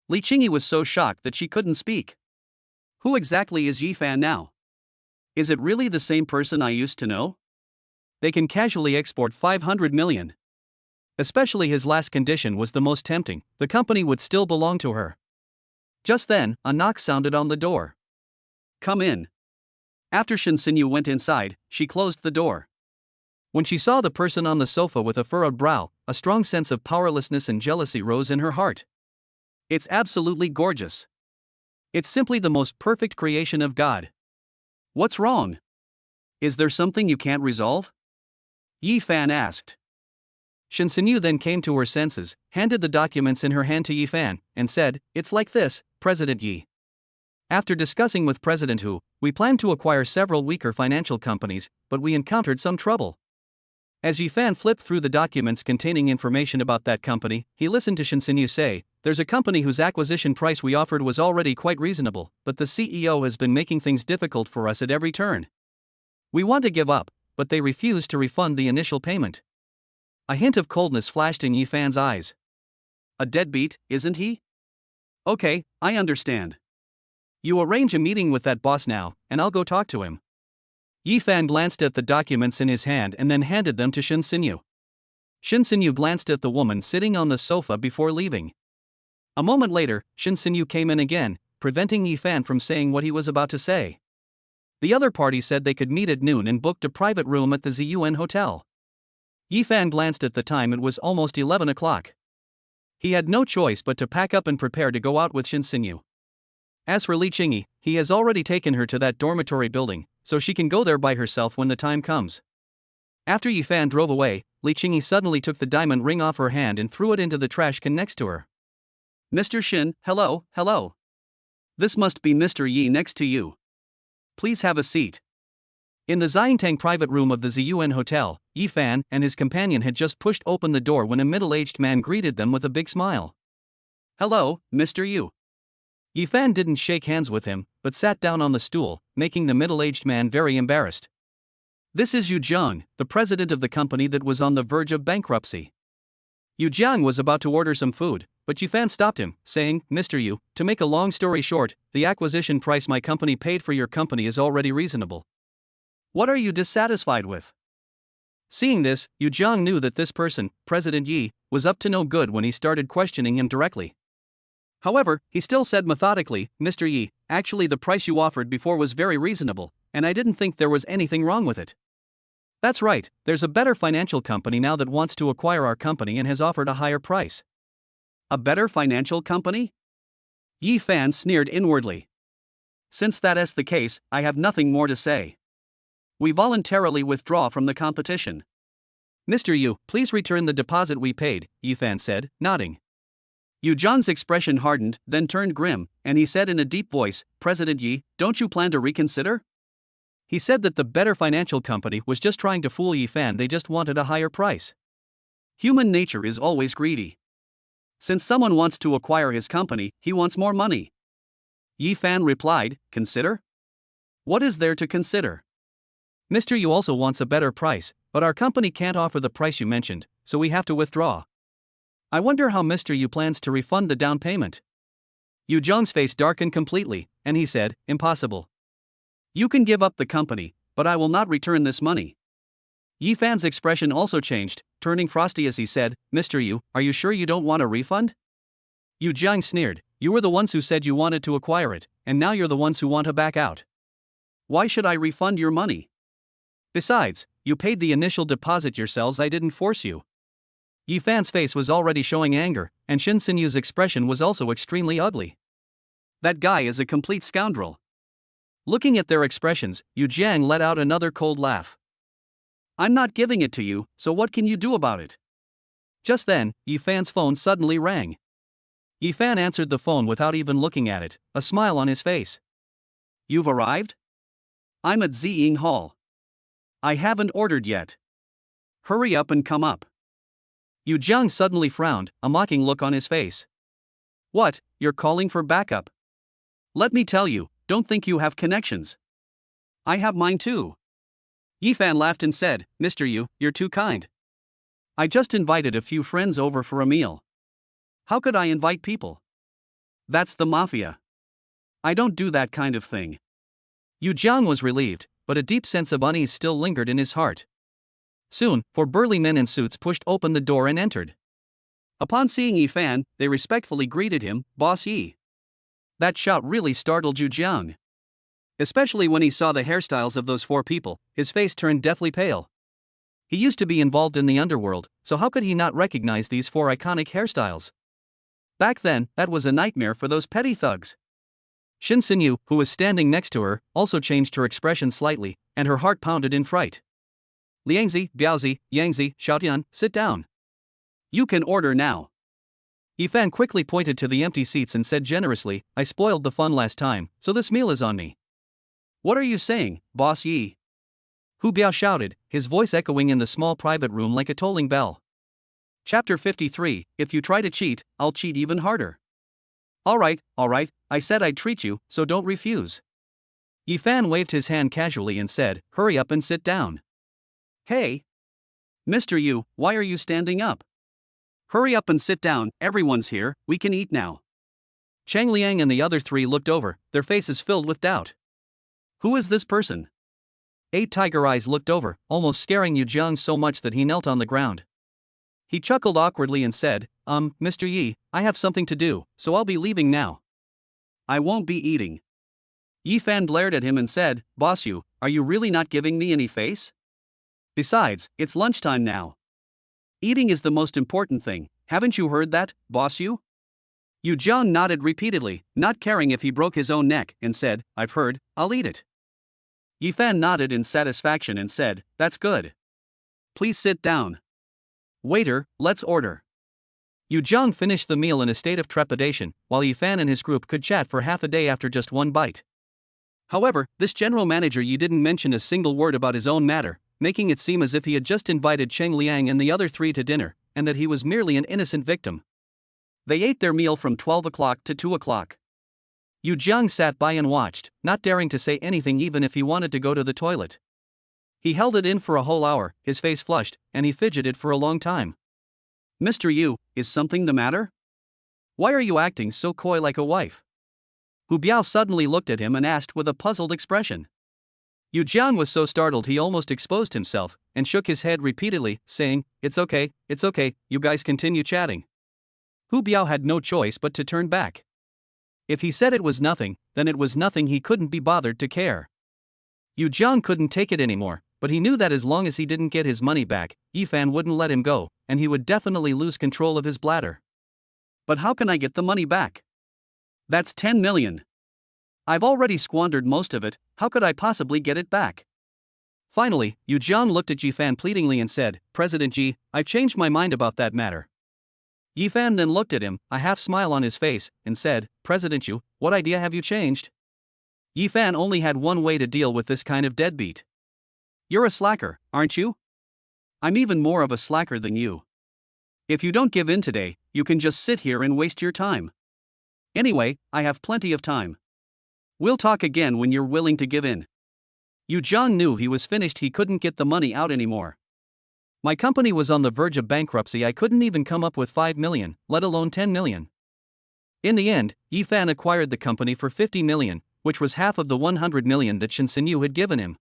Li Qingyi was so shocked that she couldn't speak. Who exactly is Yifan now? Is it really the same person I used to know? They can casually export 500 million. Especially his last condition was the most tempting, the company would still belong to her. Just then, a knock sounded on the door. "Come in." After Shinsinyu went inside, she closed the door. When she saw the person on the sofa with a furrowed brow, a strong sense of powerlessness and jealousy rose in her heart. "It's absolutely gorgeous. It's simply the most perfect creation of God. What's wrong? Is there something you can't resolve?" Yifan asked. Shinsinyu then came to her senses, handed the documents in her hand to Yifan, and said, "It's like this, President Yi. After discussing with President Hu, we planned to acquire several weaker financial companies, but we encountered some trouble." As Yifan flipped through the documents containing information about that company, he listened to Shinsinyu say, "There's a company whose acquisition price we offered was already quite reasonable, but the CEO has been making things difficult for us at every turn. We want to give up, but they refuse to refund the initial payment." A hint of coldness flashed in Yifan's eyes. "A deadbeat, isn't he? Okay, I understand. You arrange a meeting with that boss now, and I'll go talk to him." Yifan glanced at the documents in his hand and then handed them to Shinsinyu. Shinsinyu glanced at the woman sitting on the sofa before leaving. A moment later, Shinsinyu came in again, preventing Yifan from saying what he was about to say. The other party said they could meet at noon and booked a private room at the Ziyuan Hotel. Yifan glanced at the time. It was almost 11 o'clock. He had no choice but to pack up and prepare to go out with Shinsinyu. As for Li Qingyi, he has already taken her to that dormitory building, so she can go there by herself when the time comes. After Yifan drove away, Li Qingyi suddenly took the diamond ring off her hand and threw it into the trash can next to her. "Mr. Shin, hello. This must be Mr. Yi next to you. Please have a seat." In the Xiangtang private room of the Ziyuan Hotel, Yifan and his companion had just pushed open the door when a middle-aged man greeted them with a big smile. "Hello, Mr. Yu." Yifan didn't shake hands with him, but sat down on the stool, making the middle-aged man very embarrassed. "This is Yu Jiang, the president of the company that was on the verge of bankruptcy." Yu Jiang was about to order some food, but Yi Fan stopped him, saying, Mr. Yu, to make a long story short, the acquisition price my company paid for your company is already reasonable. What are you dissatisfied with? Seeing this, Yu Jiang knew that this person, President Yi, was up to no good when he started questioning him directly. However, he still said methodically, Mr. Yi, actually the price you offered before was very reasonable, and I didn't think there was anything wrong with it. That's right, there's a better financial company now that wants to acquire our company and has offered a higher price. A better financial company? Yi Fan sneered inwardly. Since that is the case, I have nothing more to say. We voluntarily withdraw from the competition. Mr. Yu, please return the deposit we paid, Yi Fan said, nodding. Yu Jiang's expression hardened, then turned grim, and he said in a deep voice, President Yi, don't you plan to reconsider? He said that the better financial company was just trying to fool Yi Fan, they just wanted a higher price. Human nature is always greedy. Since someone wants to acquire his company, he wants more money. Yi Fan replied, Consider? What is there to consider? Mr. Yu also wants a better price, but our company can't offer the price you mentioned, so we have to withdraw. I wonder how Mr. Yu plans to refund the down payment. Yu Jiang's face darkened completely, and he said, Impossible. You can give up the company, but I will not return this money. Yi Fan's expression also changed, turning frosty as he said, Mr. Yu, are you sure you don't want a refund? Yu Jiang sneered, you were the ones who said you wanted to acquire it, and now you're the ones who want to back out. Why should I refund your money? Besides, you paid the initial deposit yourselves, I didn't force you. Yi Fan's face was already showing anger, and Shin Sinyu's expression was also extremely ugly. That guy is a complete scoundrel. Looking at their expressions, Yu Jiang let out another cold laugh. I'm not giving it to you, so what can you do about it? Just then, Yi Fan's phone suddenly rang. Yi Fan answered the phone without even looking at it, a smile on his face. You've arrived? I'm at Ziying Hall. I haven't ordered yet. Hurry up and come up. Yu Jiang suddenly frowned, a mocking look on his face. What, you're calling for backup? Let me tell you, don't think you have connections. I have mine too. Yi Fan laughed and said, Mr. Yu, you're too kind. I just invited a few friends over for a meal. How could I invite people? That's the mafia. I don't do that kind of thing. Yu Jiang was relieved, but a deep sense of unease still lingered in his heart. Soon, 4 burly men in suits pushed open the door and entered. Upon seeing Yi Fan, they respectfully greeted him, Boss Yi. That shout really startled Yu Jiang. Especially when he saw the hairstyles of those 4 people, his face turned deathly pale. He used to be involved in the underworld, so how could he not recognize these 4 iconic hairstyles? Back then, that was a nightmare for those petty thugs. Shin Sinyu, who was standing next to her, also changed her expression slightly, and her heart pounded in fright. Liangzi, Biaozi, Yangzi, Xiaotian, sit down. You can order now. Yi Fan quickly pointed to the empty seats and said generously, I spoiled the fun last time, so this meal is on me. What are you saying, Boss Yi? Hu Biao shouted, his voice echoing in the small private room like a tolling bell. Chapter 53, If you try to cheat, I'll cheat even harder. Alright, I said I'd treat you, so don't refuse. Yi Fan waved his hand casually and said, hurry up and sit down. Hey! Mr. Yu, why are you standing up? Hurry up and sit down, everyone's here, we can eat now. Chang Liang and the other 3 looked over, their faces filled with doubt. Who is this person? 8 tiger eyes looked over, almost scaring Yu Jiang so much that he knelt on the ground. He chuckled awkwardly and said, Mr. Yi, I have something to do, so I'll be leaving now. I won't be eating. Yi Fan glared at him and said, Boss Yu, are you really not giving me any face? Besides, it's lunchtime now. Eating is the most important thing, haven't you heard that, Boss Yu? Yu Jiang nodded repeatedly, not caring if he broke his own neck, and said, I've heard, I'll eat it. Yi Fan nodded in satisfaction and said, that's good. Please sit down. Waiter, let's order. Yu Jiang finished the meal in a state of trepidation, while Yi Fan and his group could chat for half a day after just one bite. However, this general manager Yi didn't mention a single word about his own matter, making it seem as if he had just invited Cheng Liang and the other 3 to dinner, and that he was merely an innocent victim. They ate their meal from 12 o'clock to 2 o'clock. Yu Jiang sat by and watched, not daring to say anything even if he wanted to go to the toilet. He held it in for a whole hour, his face flushed, and he fidgeted for a long time. Mr. Yu, is something the matter? Why are you acting so coy like a wife? Hu Biao suddenly looked at him and asked with a puzzled expression. Yu Jian was so startled he almost exposed himself, and shook his head repeatedly, saying, it's okay, you guys continue chatting. Hu Biao had no choice but to turn back. If he said it was nothing, then it was nothing, he couldn't be bothered to care. Yu Jian couldn't take it anymore, but he knew that as long as he didn't get his money back, Yifan wouldn't let him go, and he would definitely lose control of his bladder. But how can I get the money back? That's 10 million. I've already squandered most of it, how could I possibly get it back? Finally, Yu Jian looked at Yifan pleadingly and said, President Ji, I've changed my mind about that matter. Yifan then looked at him, a half smile on his face, and said, President Yu, what idea have you changed? Yifan only had one way to deal with this kind of deadbeat. You're a slacker, aren't you? I'm even more of a slacker than you. If you don't give in today, you can just sit here and waste your time. Anyway, I have plenty of time. We'll talk again when you're willing to give in. Yu Jian knew he was finished, he couldn't get the money out anymore. My company was on the verge of bankruptcy, I couldn't even come up with 5 million, let alone 10 million. In the end, Yifan acquired the company for 50 million, which was half of the 100 million that Shen Sinyu had given him.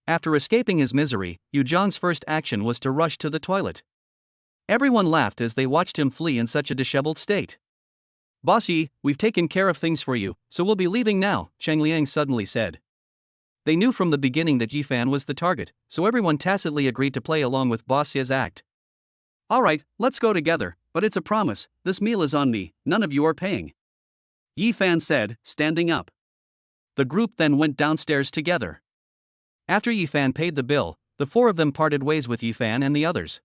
After escaping his misery, Yu Jian's first action was to rush to the toilet. Everyone laughed as they watched him flee in such a disheveled state. Boss Yi, we've taken care of things for you, so we'll be leaving now, Cheng Liang suddenly said. They knew from the beginning that Yifan was the target, so everyone tacitly agreed to play along with Boss Ye's act. Alright, let's go together, but it's a promise, this meal is on me, none of you are paying. Yifan said, standing up. The group then went downstairs together. After Yifan paid the bill, the four of them parted ways with Yifan and the others.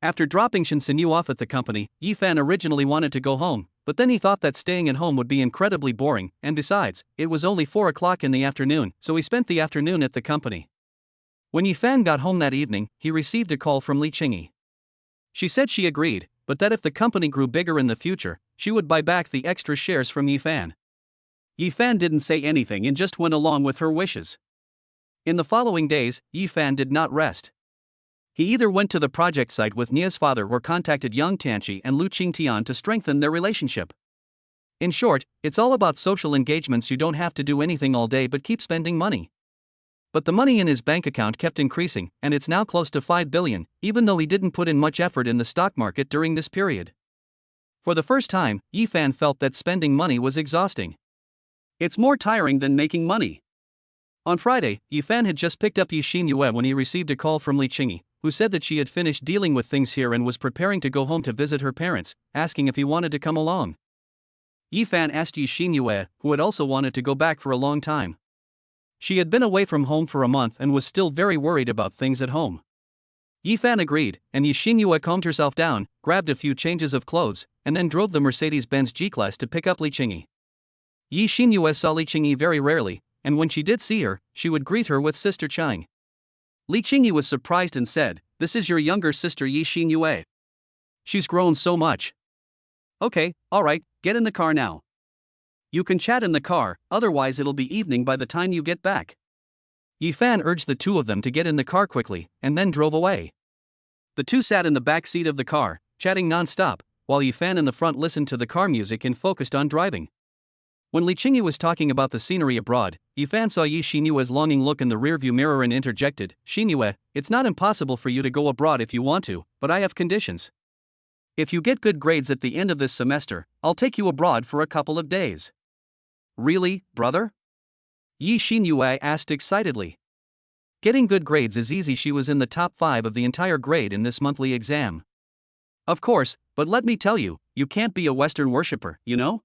After dropping Shen Sinyu off at the company, Yifan originally wanted to go home, but then he thought that staying at home would be incredibly boring, and besides, it was only 4 o'clock in the afternoon, so he spent the afternoon at the company. When Yifan got home that evening, he received a call from Li Qingyi. She said she agreed, but that if the company grew bigger in the future, she would buy back the extra shares from Yifan. Yifan didn't say anything and just went along with her wishes. In the following days, Yifan did not rest. He either went to the project site with Nia's father or contacted Yang Tianqi and Lu Qingtian to strengthen their relationship. In short, it's all about social engagements, you don't have to do anything all day but keep spending money. But the money in his bank account kept increasing, and it's now close to 5 billion, even though he didn't put in much effort in the stock market during this period. For the first time, Yifan felt that spending money was exhausting. It's more tiring than making money. On Friday, Yifan had just picked up Yi Xinyue when he received a call from Li Qingyi, who said that she had finished dealing with things here and was preparing to go home to visit her parents, asking if he wanted to come along. Yifan asked Yi Xinyue, who had also wanted to go back for a long time. She had been away from home for a month and was still very worried about things at home. Yifan agreed, and Yi Xinyue calmed herself down, grabbed a few changes of clothes, and then drove the Mercedes-Benz G-Class to pick up Li Qingyi. Yi Xinyue saw Li Qingyi very rarely, and when she did see her, she would greet her with Sister Chang. Li Qingyi was surprised and said, "This is your younger sister Yi Xinyue. She's grown so much." "Okay, alright, get in the car now. You can chat in the car, otherwise it'll be evening by the time you get back." Yifan urged the two of them to get in the car quickly, and then drove away. The two sat in the back seat of the car, chatting non-stop, while Yifan in the front listened to the car music and focused on driving. When Li Qingyi was talking about the scenery abroad, Yifan saw Yi Xinyue's longing look in the rearview mirror and interjected, "Xinyue, it's not impossible for you to go abroad if you want to, but I have conditions. If you get good grades at the end of this semester, I'll take you abroad for a couple of days." "Really, brother?" Yi Xinyue asked excitedly. Getting good grades is easy, she was in the top 5 of the entire grade in this monthly exam. "Of course, but let me tell you, you can't be a Western worshipper, you know?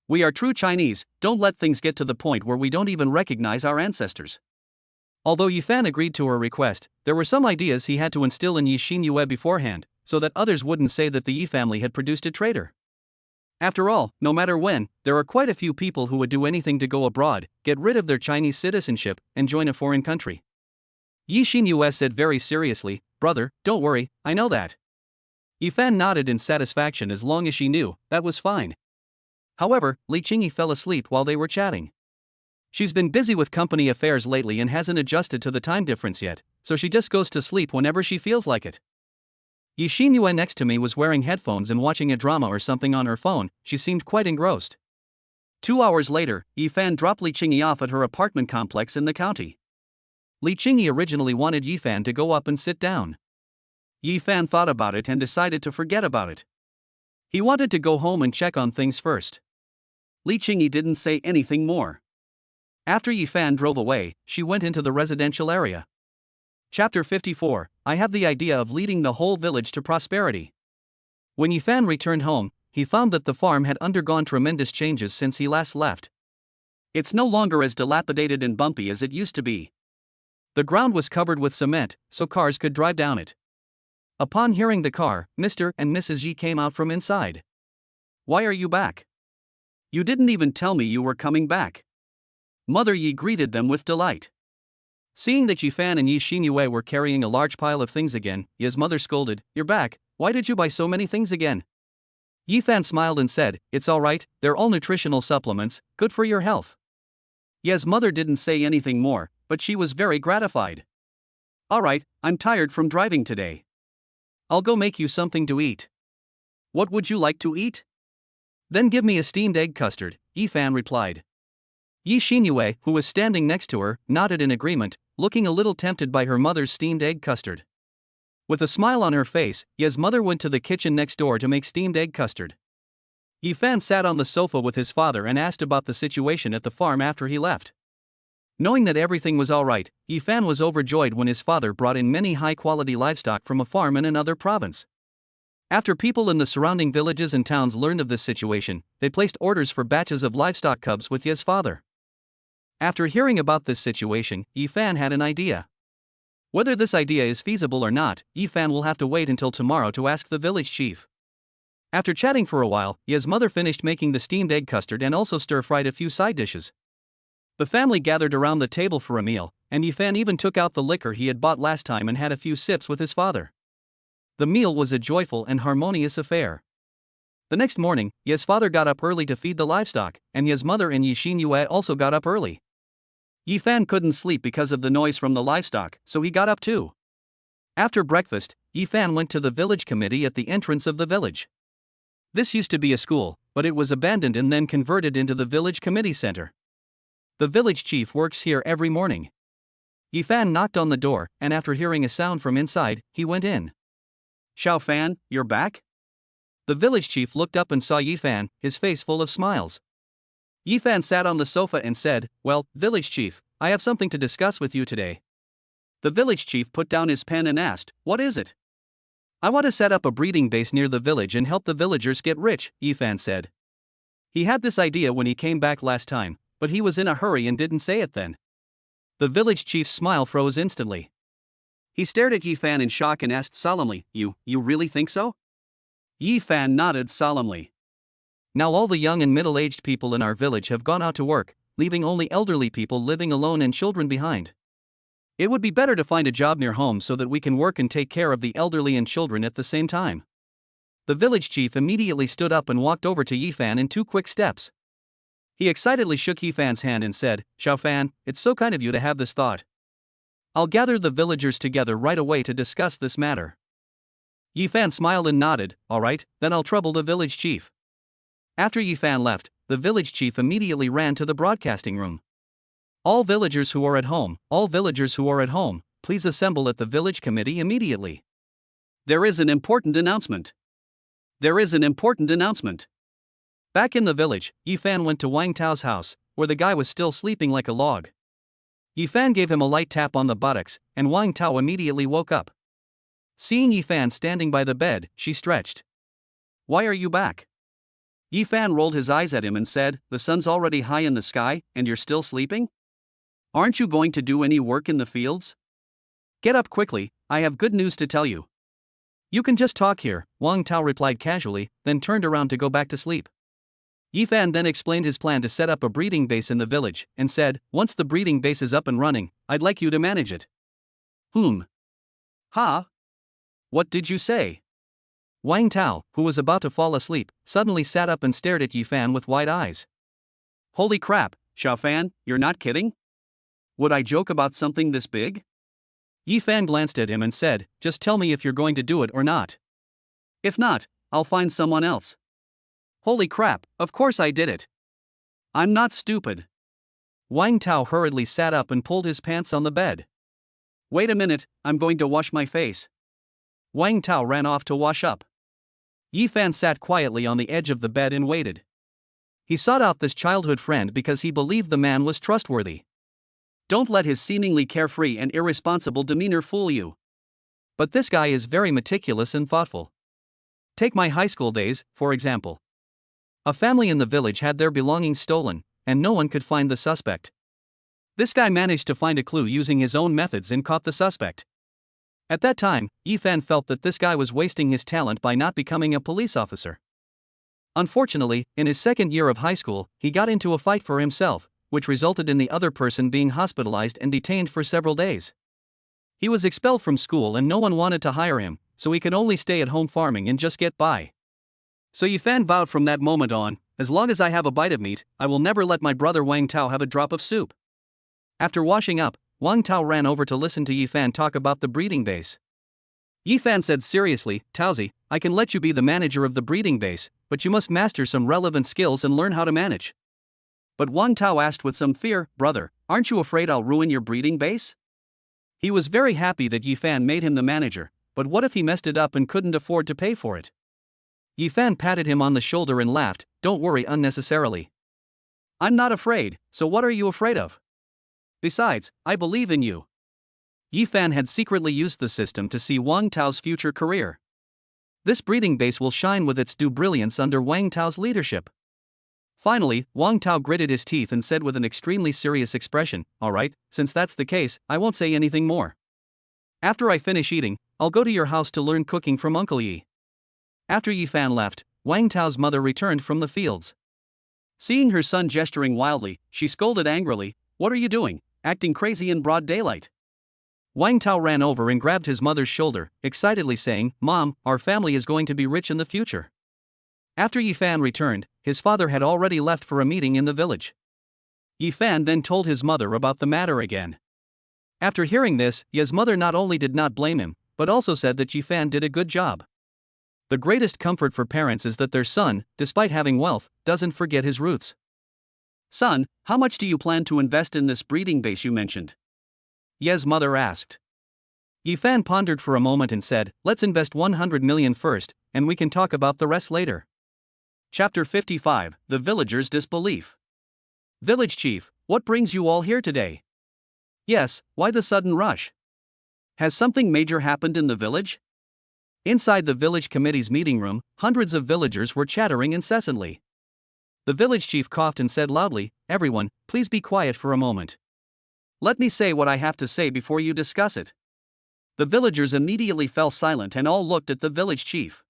We are true Chinese, don't let things get to the point where we don't even recognize our ancestors." Although Yifan agreed to her request, there were some ideas he had to instill in Yi Xinyue beforehand, so that others wouldn't say that the Yi family had produced a traitor. After all, no matter when, there are quite a few people who would do anything to go abroad, get rid of their Chinese citizenship, and join a foreign country. Yi Xinyue said very seriously, "Brother, don't worry, I know that." Yifan nodded in satisfaction as long as she knew, that was fine. However, Li Qingyi fell asleep while they were chatting. She's been busy with company affairs lately and hasn't adjusted to the time difference yet, so she just goes to sleep whenever she feels like it. Yixin Yue next to me was wearing headphones and watching a drama or something on her phone. She seemed quite engrossed. 2 hours later, Yifan dropped Li Qingyi off at her apartment complex in the county. Li Qingyi originally wanted Yifan to go up and sit down. Yifan thought about it and decided to forget about it. He wanted to go home and check on things first. Li Qingyi didn't say anything more. After Yifan drove away, she went into the residential area. Chapter 54, I have the idea of leading the whole village to prosperity. When Yifan returned home, he found that the farm had undergone tremendous changes since he last left. It's no longer as dilapidated and bumpy as it used to be. The ground was covered with cement, so cars could drive down it. Upon hearing the car, Mr. and Mrs. Yi came out from inside. Why are you back? You didn't even tell me you were coming back. Mother Yi greeted them with delight. Seeing that Yifan and Yixin Yue were carrying a large pile of things again, Yi's mother scolded, You're back, why did you buy so many things again? Yifan smiled and said, It's alright, they're all nutritional supplements, good for your health. Yi's mother didn't say anything more, but she was very gratified. Alright, I'm tired from driving today. I'll go make you something to eat. What would you like to eat? Then give me a steamed egg custard, Yifan replied. Yixin Yue, who was standing next to her, nodded in agreement, looking a little tempted by her mother's steamed egg custard. With a smile on her face, Yi's mother went to the kitchen next door to make steamed egg custard. Yifan sat on the sofa with his father and asked about the situation at the farm after he left. Knowing that everything was alright, Yifan was overjoyed when his father brought in many high-quality livestock from a farm in another province. After people in the surrounding villages and towns learned of this situation, they placed orders for batches of livestock cubs with Yi's father. After hearing about this situation, Yifan had an idea. Whether this idea is feasible or not, Yifan will have to wait until tomorrow to ask the village chief. After chatting for a while, Yi's mother finished making the steamed egg custard and also stir-fried a few side dishes. The family gathered around the table for a meal, and Yifan even took out the liquor he had bought last time and had a few sips with his father. The meal was a joyful and harmonious affair. The next morning, Yi's father got up early to feed the livestock, and Yi's mother and Yixin Yue also got up early. Yifan couldn't sleep because of the noise from the livestock, so he got up too. After breakfast, Yifan went to the village committee at the entrance of the village. This used to be a school, but it was abandoned and then converted into the village committee center. The village chief works here every morning. Yifan knocked on the door, and after hearing a sound from inside, he went in. Xiaofan, you're back? The village chief looked up and saw Yifan, his face full of smiles. Yifan sat on the sofa and said, Well, village chief, I have something to discuss with you today. The village chief put down his pen and asked, What is it? I want to set up a breeding base near the village and help the villagers get rich, Yifan said. He had this idea when he came back last time, but he was in a hurry and didn't say it then. The village chief's smile froze instantly. He stared at Yifan in shock and asked solemnly, You really think so? Yifan nodded solemnly. Now all the young and middle-aged people in our village have gone out to work, leaving only elderly people living alone and children behind. It would be better to find a job near home so that we can work and take care of the elderly and children at the same time. The village chief immediately stood up and walked over to Yifan in 2 quick steps. He excitedly shook Yifan's hand and said, Xiaofan, it's so kind of you to have this thought. I'll gather the villagers together right away to discuss this matter. Yifan smiled and nodded, Alright, then I'll trouble the village chief. After Yifan left, the village chief immediately ran to the broadcasting room. All villagers who are at home, please assemble at the village committee immediately. There is an important announcement. Back in the village, Yifan went to Wang Tao's house, where the guy was still sleeping like a log. Yifan gave him a light tap on the buttocks, and Wang Tao immediately woke up. Seeing Yifan standing by the bed, she stretched. Why are you back? Yifan rolled his eyes at him and said, The sun's already high in the sky, and you're still sleeping? Aren't you going to do any work in the fields? Get up quickly, I have good news to tell you. You can just talk here, Wang Tao replied casually, then turned around to go back to sleep. Yifan then explained his plan to set up a breeding base in the village, and said, Once the breeding base is up and running, I'd like you to manage it. Ha? What did you say? Wang Tao, who was about to fall asleep, suddenly sat up and stared at Yifan with wide eyes. Holy crap, Xiaofan, you're not kidding? Would I joke about something this big? Yi Fan glanced at him and said, "Just tell me if you're going to do it or not. If not, I'll find someone else." Holy crap, of course I did it. I'm not stupid. Wang Tao hurriedly sat up and pulled his pants on the bed. Wait a minute, I'm going to wash my face. Wang Tao ran off to wash up. Yi Fan sat quietly on the edge of the bed and waited. He sought out this childhood friend because he believed the man was trustworthy. Don't let his seemingly carefree and irresponsible demeanor fool you. But this guy is very meticulous and thoughtful. Take my high school days, for example. A family in the village had their belongings stolen, and no one could find the suspect. This guy managed to find a clue using his own methods and caught the suspect. At that time, Yi Fan felt that this guy was wasting his talent by not becoming a police officer. Unfortunately, in his second year of high school, he got into a fight for himself, which resulted in the other person being hospitalized and detained for several days. He was expelled from school and no one wanted to hire him, so he could only stay at home farming and just get by. So Yi Fan vowed from that moment on, as long as I have a bite of meat, I will never let my brother Wang Tao have a drop of soup. After washing up, Wang Tao ran over to listen to Yi Fan talk about the breeding base. Yi Fan said seriously, "Taozi, I can let you be the manager of the breeding base, but you must master some relevant skills and learn how to manage." But Wang Tao asked with some fear, "Brother, aren't you afraid I'll ruin your breeding base?" He was very happy that Yi Fan made him the manager, but what if he messed it up and couldn't afford to pay for it? Yi Fan patted him on the shoulder and laughed, "Don't worry unnecessarily. I'm not afraid, so what are you afraid of? Besides, I believe in you." Yi Fan had secretly used the system to see Wang Tao's future career. This breeding base will shine with its due brilliance under Wang Tao's leadership. Finally, Wang Tao gritted his teeth and said with an extremely serious expression, "All right, since that's the case, I won't say anything more. After I finish eating, I'll go to your house to learn cooking from Uncle Yi." After Yi Fan left, Wang Tao's mother returned from the fields. Seeing her son gesturing wildly, she scolded angrily, "What are you doing, acting crazy in broad daylight?" Wang Tao ran over and grabbed his mother's shoulder, excitedly saying, "Mom, our family is going to be rich in the future." After Yi Fan returned, his father had already left for a meeting in the village. Yi Fan then told his mother about the matter again. After hearing this, Ye's mother not only did not blame him, but also said that Yi Fan did a good job. The greatest comfort for parents is that their son, despite having wealth, doesn't forget his roots. "Son, how much do you plan to invest in this breeding base you mentioned?" Ye's mother asked. Yi Fan pondered for a moment and said, "Let's invest 100 million first, and we can talk about the rest later." Chapter 55, The Villagers' Disbelief. "Village Chief, what brings you all here today?" "Yes, why the sudden rush? Has something major happened in the village?" Inside the village committee's meeting room, hundreds of villagers were chattering incessantly. The village chief coughed and said loudly, "Everyone, please be quiet for a moment. Let me say what I have to say before you discuss it." The villagers immediately fell silent and all looked at the village chief.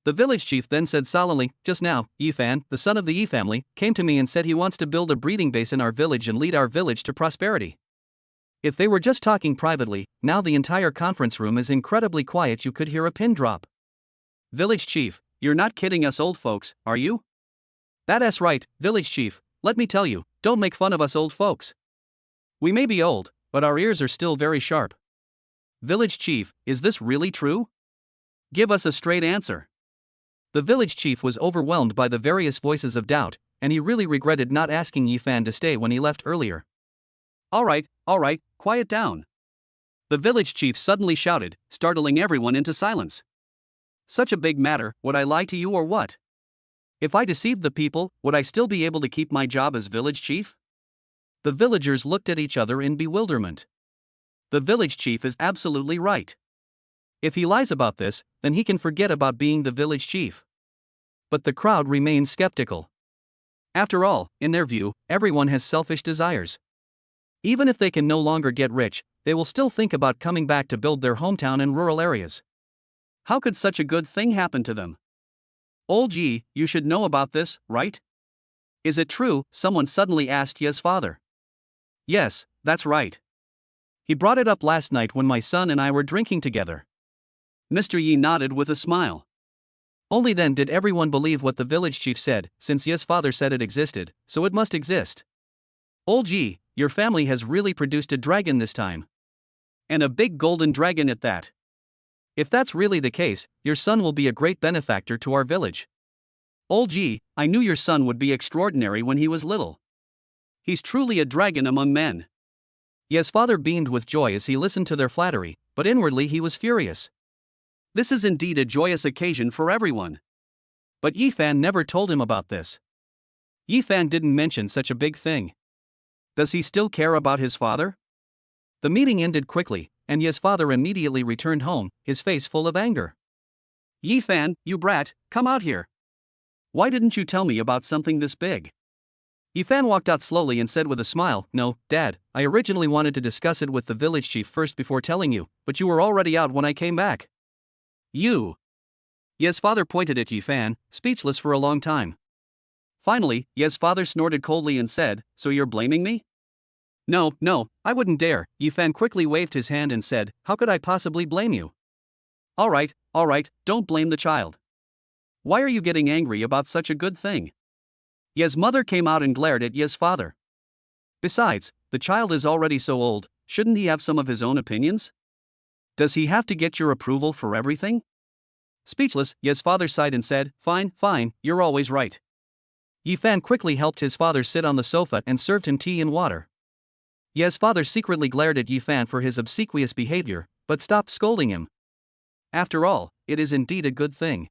The village chief then said solemnly, "Just now, Yi Fan, the son of the Yi family, came to me and said he wants to build a breeding base in our village and lead our village to prosperity." If they were just talking privately, now the entire conference room is incredibly quiet, you could hear a pin drop. "Village chief, you're not kidding us old folks, are you?" "That's right, village chief, let me tell you, don't make fun of us old folks. We may be old, but our ears are still very sharp." "Village chief, is this really true? Give us a straight answer." The village chief was overwhelmed by the various voices of doubt, and he really regretted not asking Yi Fan to stay when he left earlier. All right, quiet down." The village chief suddenly shouted, startling everyone into silence. "Such a big matter, would I lie to you or what? If I deceived the people, would I still be able to keep my job as village chief?" The villagers looked at each other in bewilderment. The village chief is absolutely right. If he lies about this, then he can forget about being the village chief. But the crowd remained skeptical. After all, in their view, everyone has selfish desires. Even if they can no longer get rich, they will still think about coming back to build their hometown and rural areas. How could such a good thing happen to them? "Old Yi, you should know about this, right?" "Is it true?" someone suddenly asked Ye's father. "Yes, that's right. He brought it up last night when my son and I were drinking together." Mr. Yi nodded with a smile. Only then did everyone believe what the village chief said, since Ye's father said it existed, so it must exist. "Old Yi, your family has really produced a dragon this time. And a big golden dragon at that. If that's really the case, your son will be a great benefactor to our village. Oh gee, I knew your son would be extraordinary when he was little. He's truly a dragon among men. Ye's father beamed with joy as he listened to their flattery, but inwardly he was furious. This is indeed a joyous occasion for everyone. But Yifan never told him about this. Yifan didn't mention such a big thing. Does he still care about his father? The meeting ended quickly, and Ye's father immediately returned home, his face full of anger. Yifan, you brat, come out here. Why didn't you tell me about something this big? Yifan walked out slowly and said with a smile, No, Dad, I originally wanted to discuss it with the village chief first before telling you, but you were already out when I came back. You. Ye's father pointed at Yifan, speechless for a long time. Finally, Ye's father snorted coldly and said, So you're blaming me? No, I wouldn't dare. Yifan quickly waved his hand and said, How could I possibly blame you? All right, don't blame the child. Why are you getting angry about such a good thing? Ye's mother came out and glared at Ye's father. Besides, the child is already so old, shouldn't he have some of his own opinions? Does he have to get your approval for everything? Speechless, Ye's father sighed and said, Fine, you're always right. Yifan quickly helped his father sit on the sofa and served him tea and water. Ye's father secretly glared at Yifan for his obsequious behavior, but stopped scolding him. After all, it is indeed a good thing.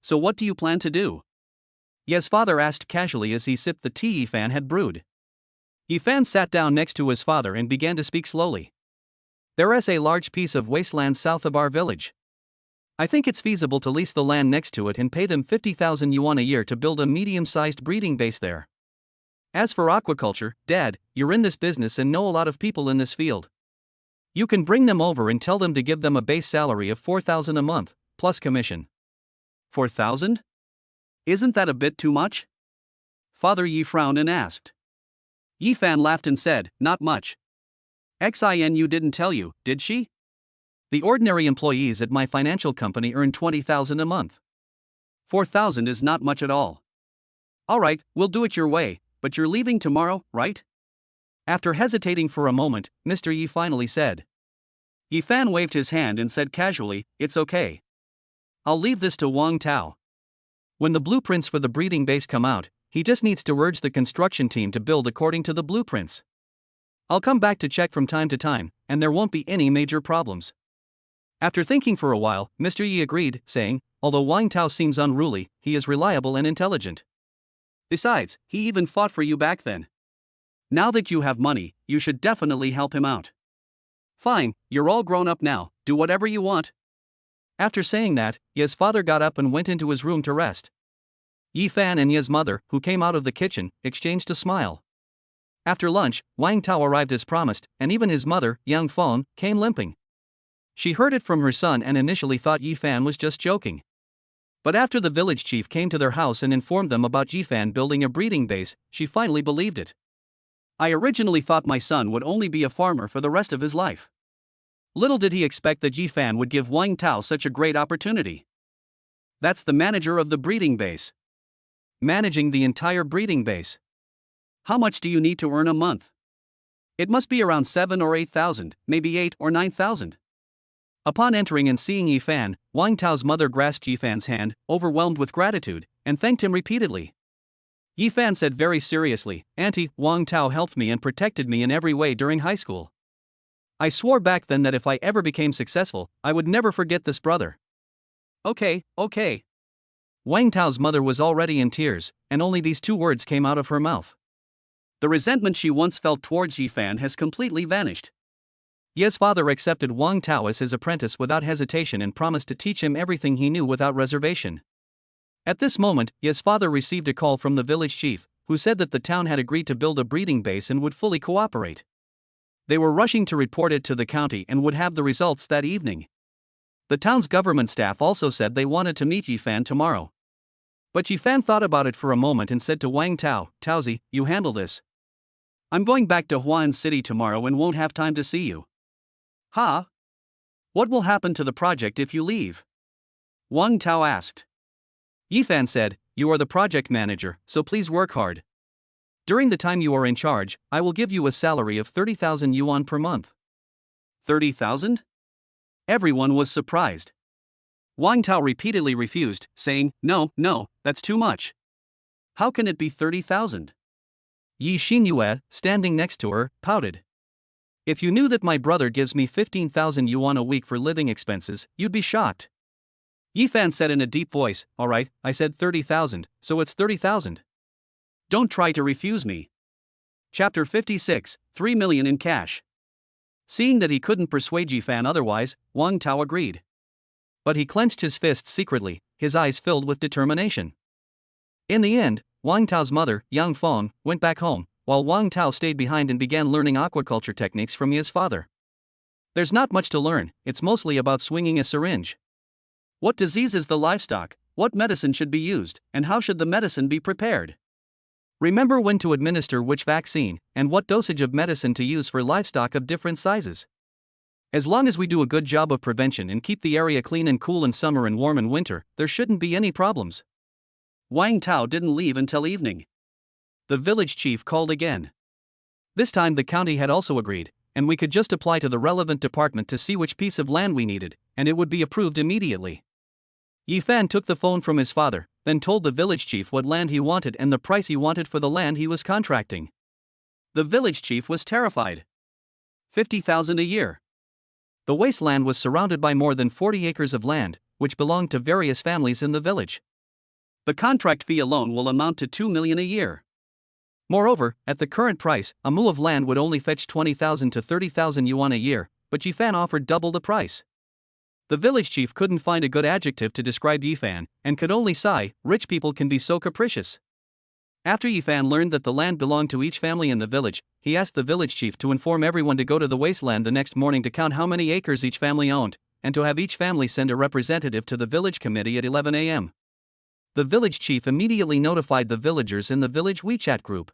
So what do you plan to do? Ye's father asked casually as he sipped the tea Yifan had brewed. Yifan sat down next to his father and began to speak slowly. There is a large piece of wasteland south of our village. I think it's feasible to lease the land next to it and pay them 50,000 yuan a year to build a medium-sized breeding base there. As for aquaculture, Dad, you're in this business and know a lot of people in this field. You can bring them over and tell them to give them a base salary of 4,000 a month, plus commission. 4,000? Isn't that a bit too much? Father Yi frowned and asked. Yifan laughed and said, Not much. Xinu didn't tell you, did she? The ordinary employees at my financial company earn 20,000 a month. 4,000 is not much at all. All right, we'll do it your way, but you're leaving tomorrow, right? After hesitating for a moment, Mr. Yi finally said. Yifan waved his hand and said casually, It's okay. I'll leave this to Wang Tao. When the blueprints for the breeding base come out, he just needs to urge the construction team to build according to the blueprints. I'll come back to check from time to time, and there won't be any major problems. After thinking for a while, Mr. Yi agreed, saying, Although Wang Tao seems unruly, he is reliable and intelligent. Besides, he even fought for you back then. Now that you have money, you should definitely help him out. Fine, you're all grown up now, do whatever you want. After saying that, Ye's father got up and went into his room to rest. Yifan and Ye's mother, who came out of the kitchen, exchanged a smile. After lunch, Wang Tao arrived as promised, and even his mother, Yang Feng, came limping. She heard it from her son and initially thought Yifan was just joking. But after the village chief came to their house and informed them about Yifan building a breeding base, she finally believed it. I originally thought my son would only be a farmer for the rest of his life. Little did he expect that Yifan would give Wang Tao such a great opportunity. That's the manager of the breeding base. Managing the entire breeding base. How much do you need to earn a month? It must be around 7 or 8,000, maybe 8 or 9,000. Upon entering and seeing Yifan, Wang Tao's mother grasped Yifan's hand, overwhelmed with gratitude, and thanked him repeatedly. Yifan said very seriously, Auntie, Wang Tao helped me and protected me in every way during high school. I swore back then that if I ever became successful, I would never forget this brother. Okay. Wang Tao's mother was already in tears, and only these 2 words came out of her mouth. The resentment she once felt towards Yifan has completely vanished. Ye's father accepted Wang Tao as his apprentice without hesitation and promised to teach him everything he knew without reservation. At this moment, Ye's father received a call from the village chief, who said that the town had agreed to build a breeding base and would fully cooperate. They were rushing to report it to the county and would have the results that evening. The town's government staff also said they wanted to meet Yifan tomorrow. But Yifan thought about it for a moment and said to Wang Tao, Taozi, you handle this. I'm going back to Huan City tomorrow and won't have time to see you. Huh? What will happen to the project if you leave? Wang Tao asked. Yifan said, You are the project manager, so please work hard. During the time you are in charge, I will give you a salary of 30,000 yuan per month. 30,000? Everyone was surprised. Wang Tao repeatedly refused, saying, No, that's too much. How can it be 30,000? Yi Xinyue, standing next to her, pouted. If you knew that my brother gives me 15,000 yuan a week for living expenses, you'd be shocked. Yi Fan said in a deep voice, All right, I said 30,000, so it's 30,000. Don't try to refuse me. Chapter 56, 3 million in cash. Seeing that he couldn't persuade Yi Fan otherwise, Wang Tao agreed. But he clenched his fists secretly, his eyes filled with determination. In the end, Wang Tao's mother, Yang Feng, went back home, while Wang Tao stayed behind and began learning aquaculture techniques from his father. There's not much to learn, it's mostly about swinging a syringe. What disease is the livestock, what medicine should be used, and how should the medicine be prepared? Remember when to administer which vaccine, and what dosage of medicine to use for livestock of different sizes. As long as we do a good job of prevention and keep the area clean and cool in summer and warm in winter, there shouldn't be any problems. Wang Tao didn't leave until evening. The village chief called again. This time the county had also agreed, and we could just apply to the relevant department to see which piece of land we needed, and it would be approved immediately. Yi Fan took the phone from his father, then told the village chief what land he wanted and the price he wanted for the land he was contracting. The village chief was terrified. 50,000 a year. The wasteland was surrounded by more than 40 acres of land, which belonged to various families in the village. The contract fee alone will amount to 2 million a year. Moreover, at the current price, a mu of land would only fetch 20,000 to 30,000 yuan a year, but Yi Fan offered double the price. The village chief couldn't find a good adjective to describe Yi Fan, and could only sigh, rich people can be so capricious. After Yi Fan learned that the land belonged to each family in the village, he asked the village chief to inform everyone to go to the wasteland the next morning to count how many acres each family owned, and to have each family send a representative to the village committee at 11 a.m. The village chief immediately notified the villagers in the village WeChat group.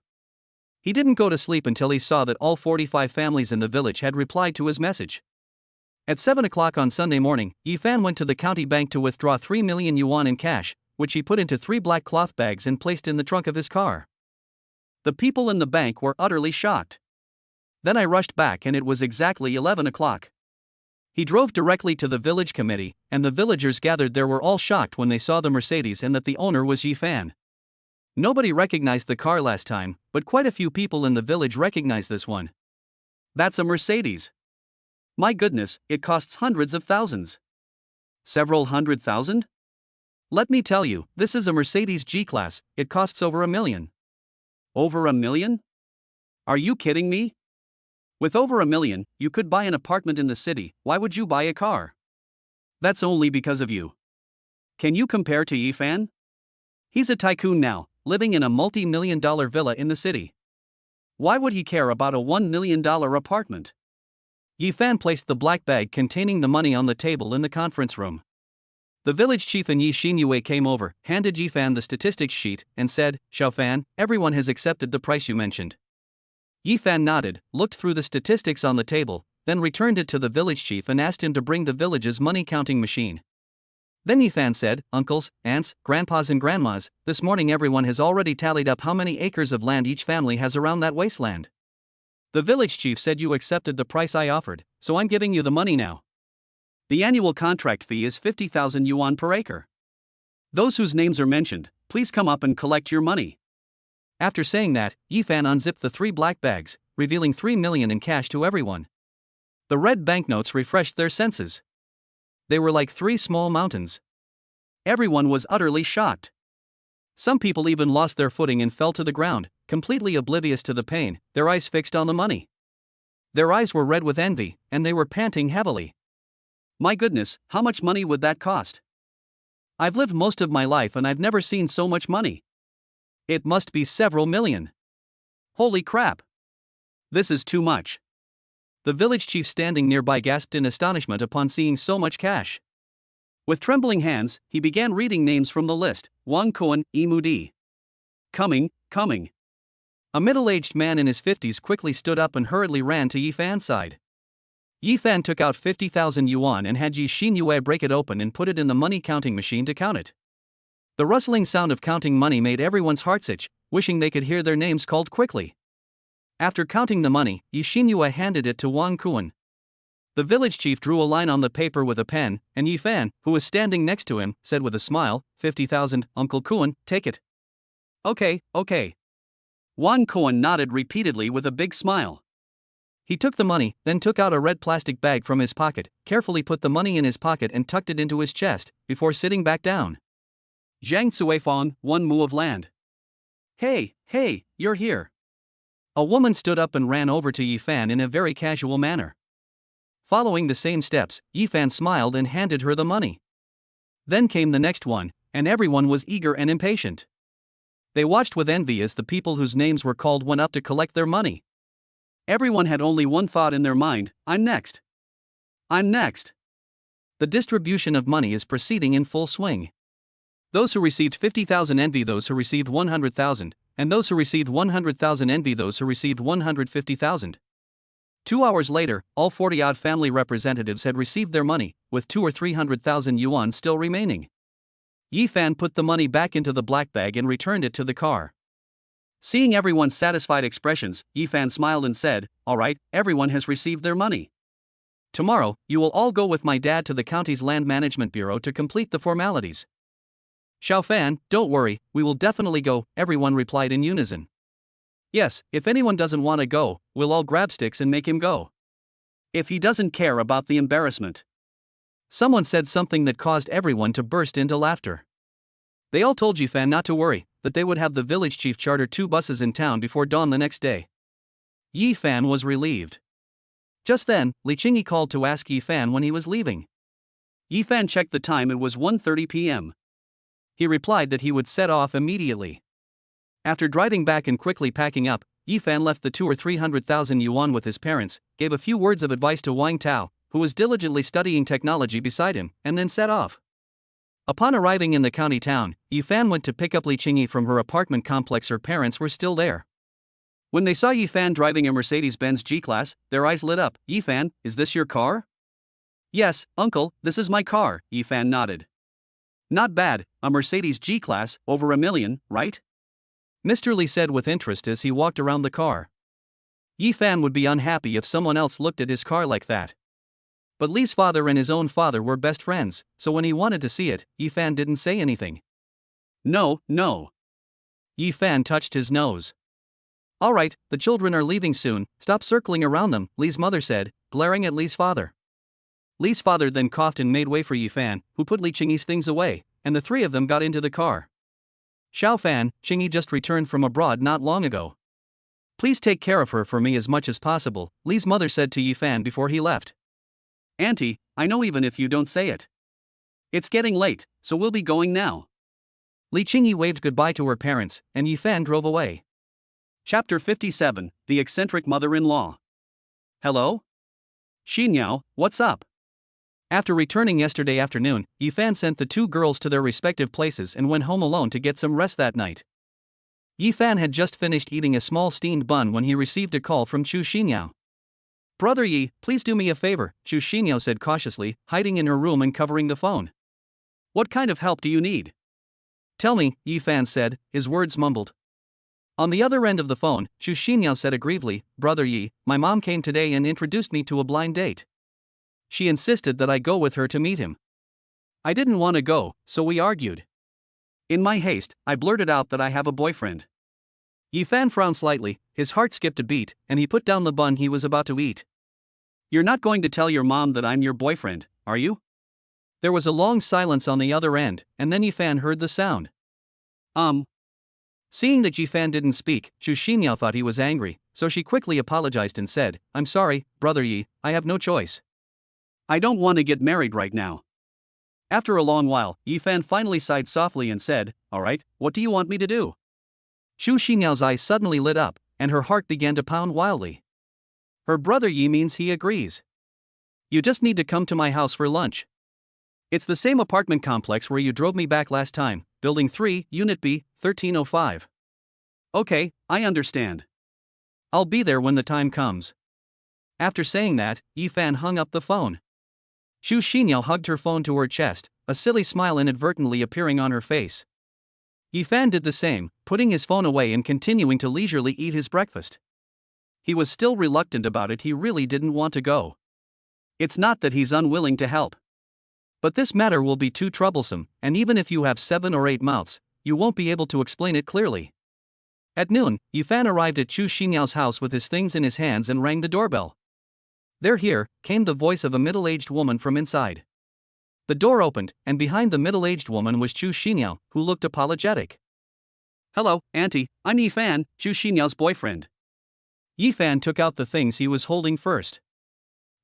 He didn't go to sleep until he saw that all 45 families in the village had replied to his message. At 7 o'clock on Sunday morning, Yi Fan went to the county bank to withdraw 3 million yuan in cash, which he put into 3 black cloth bags and placed in the trunk of his car. The people in the bank were utterly shocked. Then I rushed back and it was exactly 11 o'clock. He drove directly to the village committee, and the villagers gathered there were all shocked when they saw the Mercedes and that the owner was Yi Fan. Nobody recognized the car last time, but quite a few people in the village recognized this one. That's a Mercedes. My goodness, it costs hundreds of thousands. Several 100,000? Let me tell you, this is a Mercedes G-Class, it costs over 1 million. Over 1 million? Are you kidding me? With over 1 million, you could buy an apartment in the city, why would you buy a car? That's only because of you. Can you compare to Yi Fan? He's a tycoon now, living in a multi-million-dollar villa in the city. Why would he care about a $1 million apartment? Yi Fan placed the black bag containing the money on the table in the conference room. The village chief and Yi Xinyue came over, handed Yi Fan the statistics sheet, and said, Xiao Fan, everyone has accepted the price you mentioned. Yi Fan nodded, looked through the statistics on the table, then returned it to the village chief and asked him to bring the village's money-counting machine. Then Yi Fan said, Uncles, aunts, grandpas and grandmas, this morning everyone has already tallied up how many acres of land each family has around that wasteland. The village chief said you accepted the price I offered, so I'm giving you the money now. The annual contract fee is 50,000 yuan per acre. Those whose names are mentioned, please come up and collect your money. After saying that, Yi Fan unzipped the 3 black bags, revealing 3 million in cash to everyone. The red banknotes refreshed their senses. They were like 3 small mountains. Everyone was utterly shocked. Some people even lost their footing and fell to the ground, completely oblivious to the pain, their eyes fixed on the money. Their eyes were red with envy, and they were panting heavily. My goodness, how much money would that cost? I've lived most of my life and I've never seen so much money. It must be several million. Holy crap! This is too much. The village chief standing nearby gasped in astonishment upon seeing so much cash. With trembling hands, he began reading names from the list. Wang Kuan, Imudi. Coming. A middle-aged man in his 50s quickly stood up and hurriedly ran to Yi Fan's side. Yi Fan took out 50,000 yuan and had Yi Xinyue break it open and put it in the money-counting machine to count it. The rustling sound of counting money made everyone's hearts itch, wishing they could hear their names called quickly. After counting the money, Yi Xinyue handed it to Wang Kuan. The village chief drew a line on the paper with a pen, and Yi Fan, who was standing next to him, said with a smile, 50,000, Uncle Kuan, take it. Okay. Wan Kuan nodded repeatedly with a big smile. He took the money, then took out a red plastic bag from his pocket, carefully put the money in his pocket and tucked it into his chest, before sitting back down. Zhang Cuifang, 1 mu of land. Hey, you're here. A woman stood up and ran over to Yi Fan in a very casual manner. Following the same steps, Yi Fan smiled and handed her the money. Then came the next one, and everyone was eager and impatient. They watched with envy as the people whose names were called went up to collect their money. Everyone had only one thought in their mind: I'm next. The distribution of money is proceeding in full swing. Those who received 50,000 envy those who received 100,000, and those who received 100,000 envy those who received 150,000. 2 hours later, all 40-odd family representatives had received their money, with 200,000 or 300,000 yuan still remaining. Yi Fan put the money back into the black bag and returned it to the car. Seeing everyone's satisfied expressions, Yi Fan smiled and said, all right, everyone has received their money. Tomorrow, you will all go with my dad to the county's land management bureau to complete the formalities. Xiao Fan, don't worry, we will definitely go, everyone replied in unison. Yes, if anyone doesn't want to go, we'll all grab sticks and make him go. If he doesn't care about the embarrassment. Someone said something that caused everyone to burst into laughter. They all told Yi Fan not to worry, that they would have the village chief charter 2 buses in town before dawn the next day. Yi Fan was relieved. Just then, Li Qingyi called to ask Yi Fan when he was leaving. Yi Fan checked the time, it was 1:30 p.m. He replied that he would set off immediately. After driving back and quickly packing up, Yi Fan left the 200,000 or 300,000 yuan with his parents, gave a few words of advice to Wang Tao, who was diligently studying technology beside him, and then set off. Upon arriving in the county town, Yi Fan went to pick up Li Qingyi from her apartment complex. Her parents were still there. When they saw Yi Fan driving a Mercedes-Benz G-Class, their eyes lit up. Yi Fan, is this your car? Yes, uncle, this is my car, Yi Fan nodded. Not bad, a Mercedes G-Class, over $1 million, right? Mr. Li said with interest as he walked around the car. Yi Fan would be unhappy if someone else looked at his car like that. But Li's father and his own father were best friends, so when he wanted to see it, Yi Fan didn't say anything. No. Yi Fan touched his nose. All right, the children are leaving soon, stop circling around them, Li's mother said, glaring at Li's father. Li's father then coughed and made way for Yi Fan, who put Li Qingyi's things away, and the three of them got into the car. Xiao Fan, Qingyi just returned from abroad not long ago. Please take care of her for me as much as possible, Li's mother said to Yi Fan before he left. Auntie, I know even if you don't say it. It's getting late, so we'll be going now. Li Qingyi waved goodbye to her parents, and Yi Fan drove away. Chapter 57, The Eccentric Mother-in-Law. Hello? Xinyao, what's up? After returning yesterday afternoon, Yi Fan sent the 2 girls to their respective places and went home alone to get some rest that night. Yi Fan had just finished eating a small steamed bun when he received a call from Chu Xinyao. Brother Yi, please do me a favor, Chu Xinyao said cautiously, hiding in her room and covering the phone. What kind of help do you need? Tell me, Yi Fan said, his words mumbled. On the other end of the phone, Chu Xinyao said aggrievedly, Brother Yi, my mom came today and introduced me to a blind date. She insisted that I go with her to meet him. I didn't want to go, so we argued. In my haste, I blurted out that I have a boyfriend. Yi Fan frowned slightly, his heart skipped a beat, and he put down the bun he was about to eat. You're not going to tell your mom that I'm your boyfriend, are you? There was a long silence on the other end, and then Yi Fan heard the sound. Seeing that Yi Fan didn't speak, Chu Xinyao thought he was angry, so she quickly apologized and said, I'm sorry, Brother Yi, I have no choice. I don't want to get married right now. After a long while, Yi Fan finally sighed softly and said, Alright, what do you want me to do? Chu Xinyao's eyes suddenly lit up, and her heart began to pound wildly. Her brother Yi means he agrees. You just need to come to my house for lunch. It's the same apartment complex where you drove me back last time, Building 3, Unit B, 1305. Okay, I understand. I'll be there when the time comes. After saying that, Yi Fan hung up the phone. Chu Xinyao hugged her phone to her chest, a silly smile inadvertently appearing on her face. Yi Fan did the same, putting his phone away and continuing to leisurely eat his breakfast. He was still reluctant about it, he really didn't want to go. It's not that he's unwilling to help. But this matter will be too troublesome, and even if you have 7 or 8 mouths, you won't be able to explain it clearly. At noon, Yifan arrived at Chu Xinyao's house with his things in his hands and rang the doorbell. "They're here," came the voice of a middle-aged woman from inside. The door opened, and behind the middle-aged woman was Chu Xingyao, who looked apologetic. "Hello, Auntie, I'm Yifan, Chu Xinyao's boyfriend." Yifan took out the things he was holding first.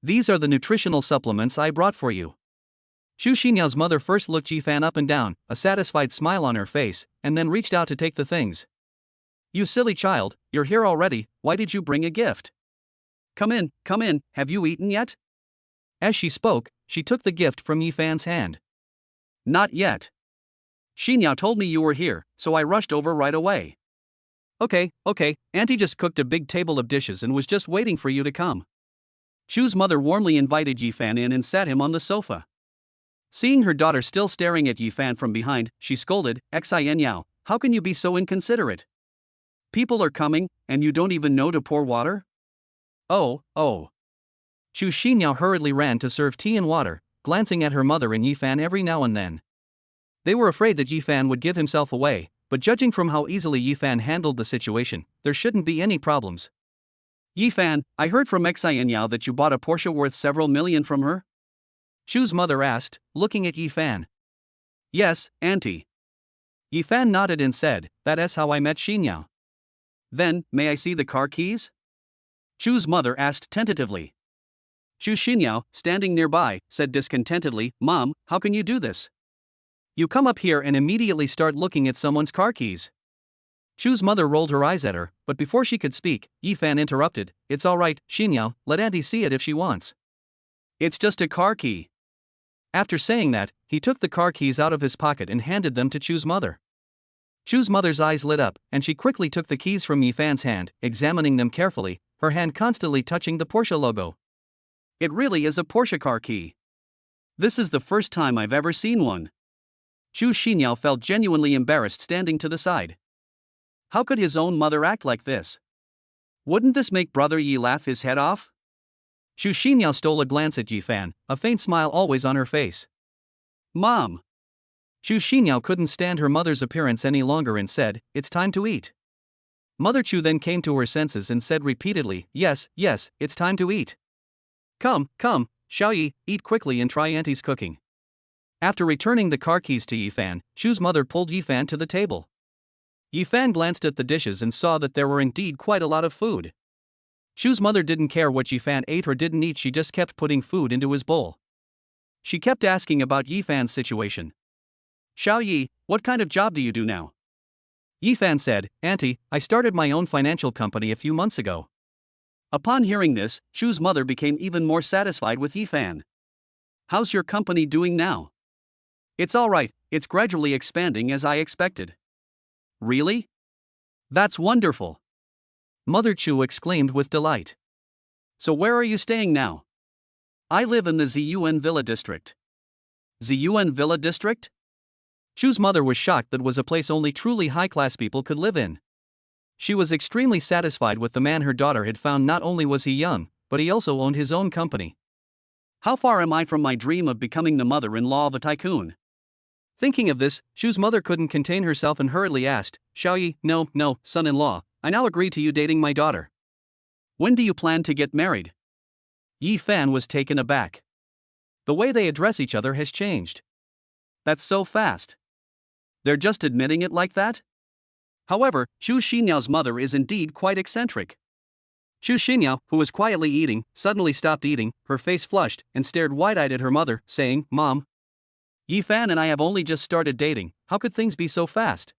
"These are the nutritional supplements I brought for you." Chu Xinyao's mother first looked Yifan up and down, a satisfied smile on her face, and then reached out to take the things. "You silly child, you're here already, why did you bring a gift? Come in, have you eaten yet?" As she spoke, she took the gift from Yifan's hand. "Not yet. Xinyao told me you were here, so I rushed over right away." Okay, Auntie just cooked a big table of dishes and was just waiting for you to come." Chu's mother warmly invited Yifan in and sat him on the sofa. Seeing her daughter still staring at Yifan from behind, she scolded, "Xianyao, how can you be so inconsiderate? People are coming, and you don't even know to pour water?" Oh. Chu Xinyao hurriedly ran to serve tea and water, glancing at her mother and Yifan every now and then. They were afraid that Yifan would give himself away, but judging from how easily Yifan handled the situation, there shouldn't be any problems. "Yifan, I heard from Xianyao that you bought a Porsche worth several million from her?" Chu's mother asked, looking at Yifan. "Yes, Auntie." Yifan nodded and said, "That's how I met Xinyao." "Then, may I see the car keys?" Chu's mother asked tentatively. Chu Xinyao, standing nearby, said discontentedly, "Mom, how can you do this? You come up here and immediately start looking at someone's car keys." Chu's mother rolled her eyes at her, but before she could speak, Yifan interrupted, "It's alright, Xinyao, let Auntie see it if she wants. It's just a car key." After saying that, he took the car keys out of his pocket and handed them to Chu's mother. Chu's mother's eyes lit up, and she quickly took the keys from Yifan's hand, examining them carefully, her hand constantly touching the Porsche logo. "It really is a Porsche car key. This is the first time I've ever seen one." Chu Xinyao felt genuinely embarrassed standing to the side. How could his own mother act like this? Wouldn't this make Brother Yi laugh his head off? Chu Xinyao stole a glance at Yifan, a faint smile always on her face. "Mom!" Chu Xinyao couldn't stand her mother's appearance any longer and said, "It's time to eat." Mother Chu then came to her senses and said repeatedly, yes, it's time to eat. Come, Xiaoyi, eat quickly and try Auntie's cooking." After returning the car keys to Yifan, Chu's mother pulled Yifan to the table. Yifan glanced at the dishes and saw that there were indeed quite a lot of food. Chu's mother didn't care what Yifan ate or didn't eat, she just kept putting food into his bowl. She kept asking about Yifan's situation. "Xiaoyi, what kind of job do you do now?" Yifan said, "Auntie, I started my own financial company a few months ago." Upon hearing this, Chu's mother became even more satisfied with Yifan. "How's your company doing now?" "It's alright, it's gradually expanding as I expected." "Really? That's wonderful!" Mother Chu exclaimed with delight. "So where are you staying now?" "I live in the Ziyuan Villa district." "Ziyuan Villa district?" Chu's mother was shocked that was a place only truly high-class people could live in. She was extremely satisfied with the man her daughter had found. Not only was he young, but he also owned his own company. "How far am I from my dream of becoming the mother-in-law of a tycoon?" Thinking of this, Chu's mother couldn't contain herself and hurriedly asked, "Xiaoyi, no, son-in-law, I now agree to you dating my daughter. When do you plan to get married?" Yifan was taken aback. The way they address each other has changed. That's so fast. They're just admitting it like that? However, Chu Xinyao's mother is indeed quite eccentric. Chu Xinyao, who was quietly eating, suddenly stopped eating, her face flushed, and stared wide-eyed at her mother, saying, "Mom, Yifan and I have only just started dating, how could things be so fast?"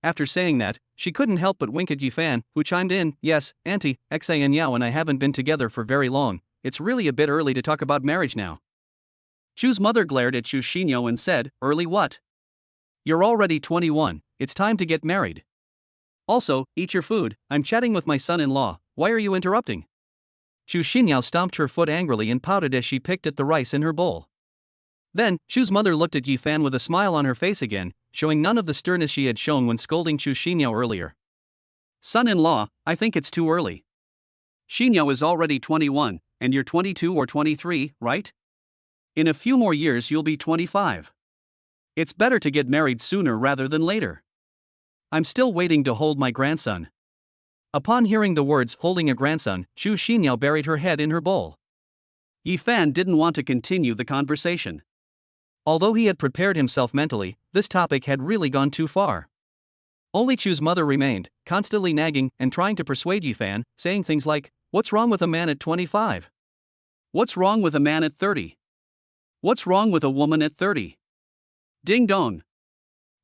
After saying that, she couldn't help but wink at Yifan, who chimed in, "Yes, Auntie, Xianyao and I haven't been together for very long, it's really a bit early to talk about marriage now." Chu's mother glared at Chu Xinyao and said, "Early what? You're already 21, it's time to get married. Also, eat your food, I'm chatting with my son-in-law, why are you interrupting?" Chu Xinyao stomped her foot angrily and pouted as she picked at the rice in her bowl. Then, Chu's mother looked at Yifan with a smile on her face again, showing none of the sternness she had shown when scolding Chu Xinyao earlier. "Son-in-law, I think it's too early. Xinyao is already 21, and you're 22 or 23, right? In a few more years you'll be 25. It's better to get married sooner rather than later. I'm still waiting to hold my grandson. Upon hearing the words holding a grandson, Chu Xinyao buried her head in her bowl. Yi Fan didn't want to continue the conversation. Although he had prepared himself mentally, this topic had really gone too far. Only Chu's mother remained, constantly nagging and trying to persuade Yi Fan, saying things like, "What's wrong with a man at 25? What's wrong with a man at 30? What's wrong with a woman at 30? Ding dong."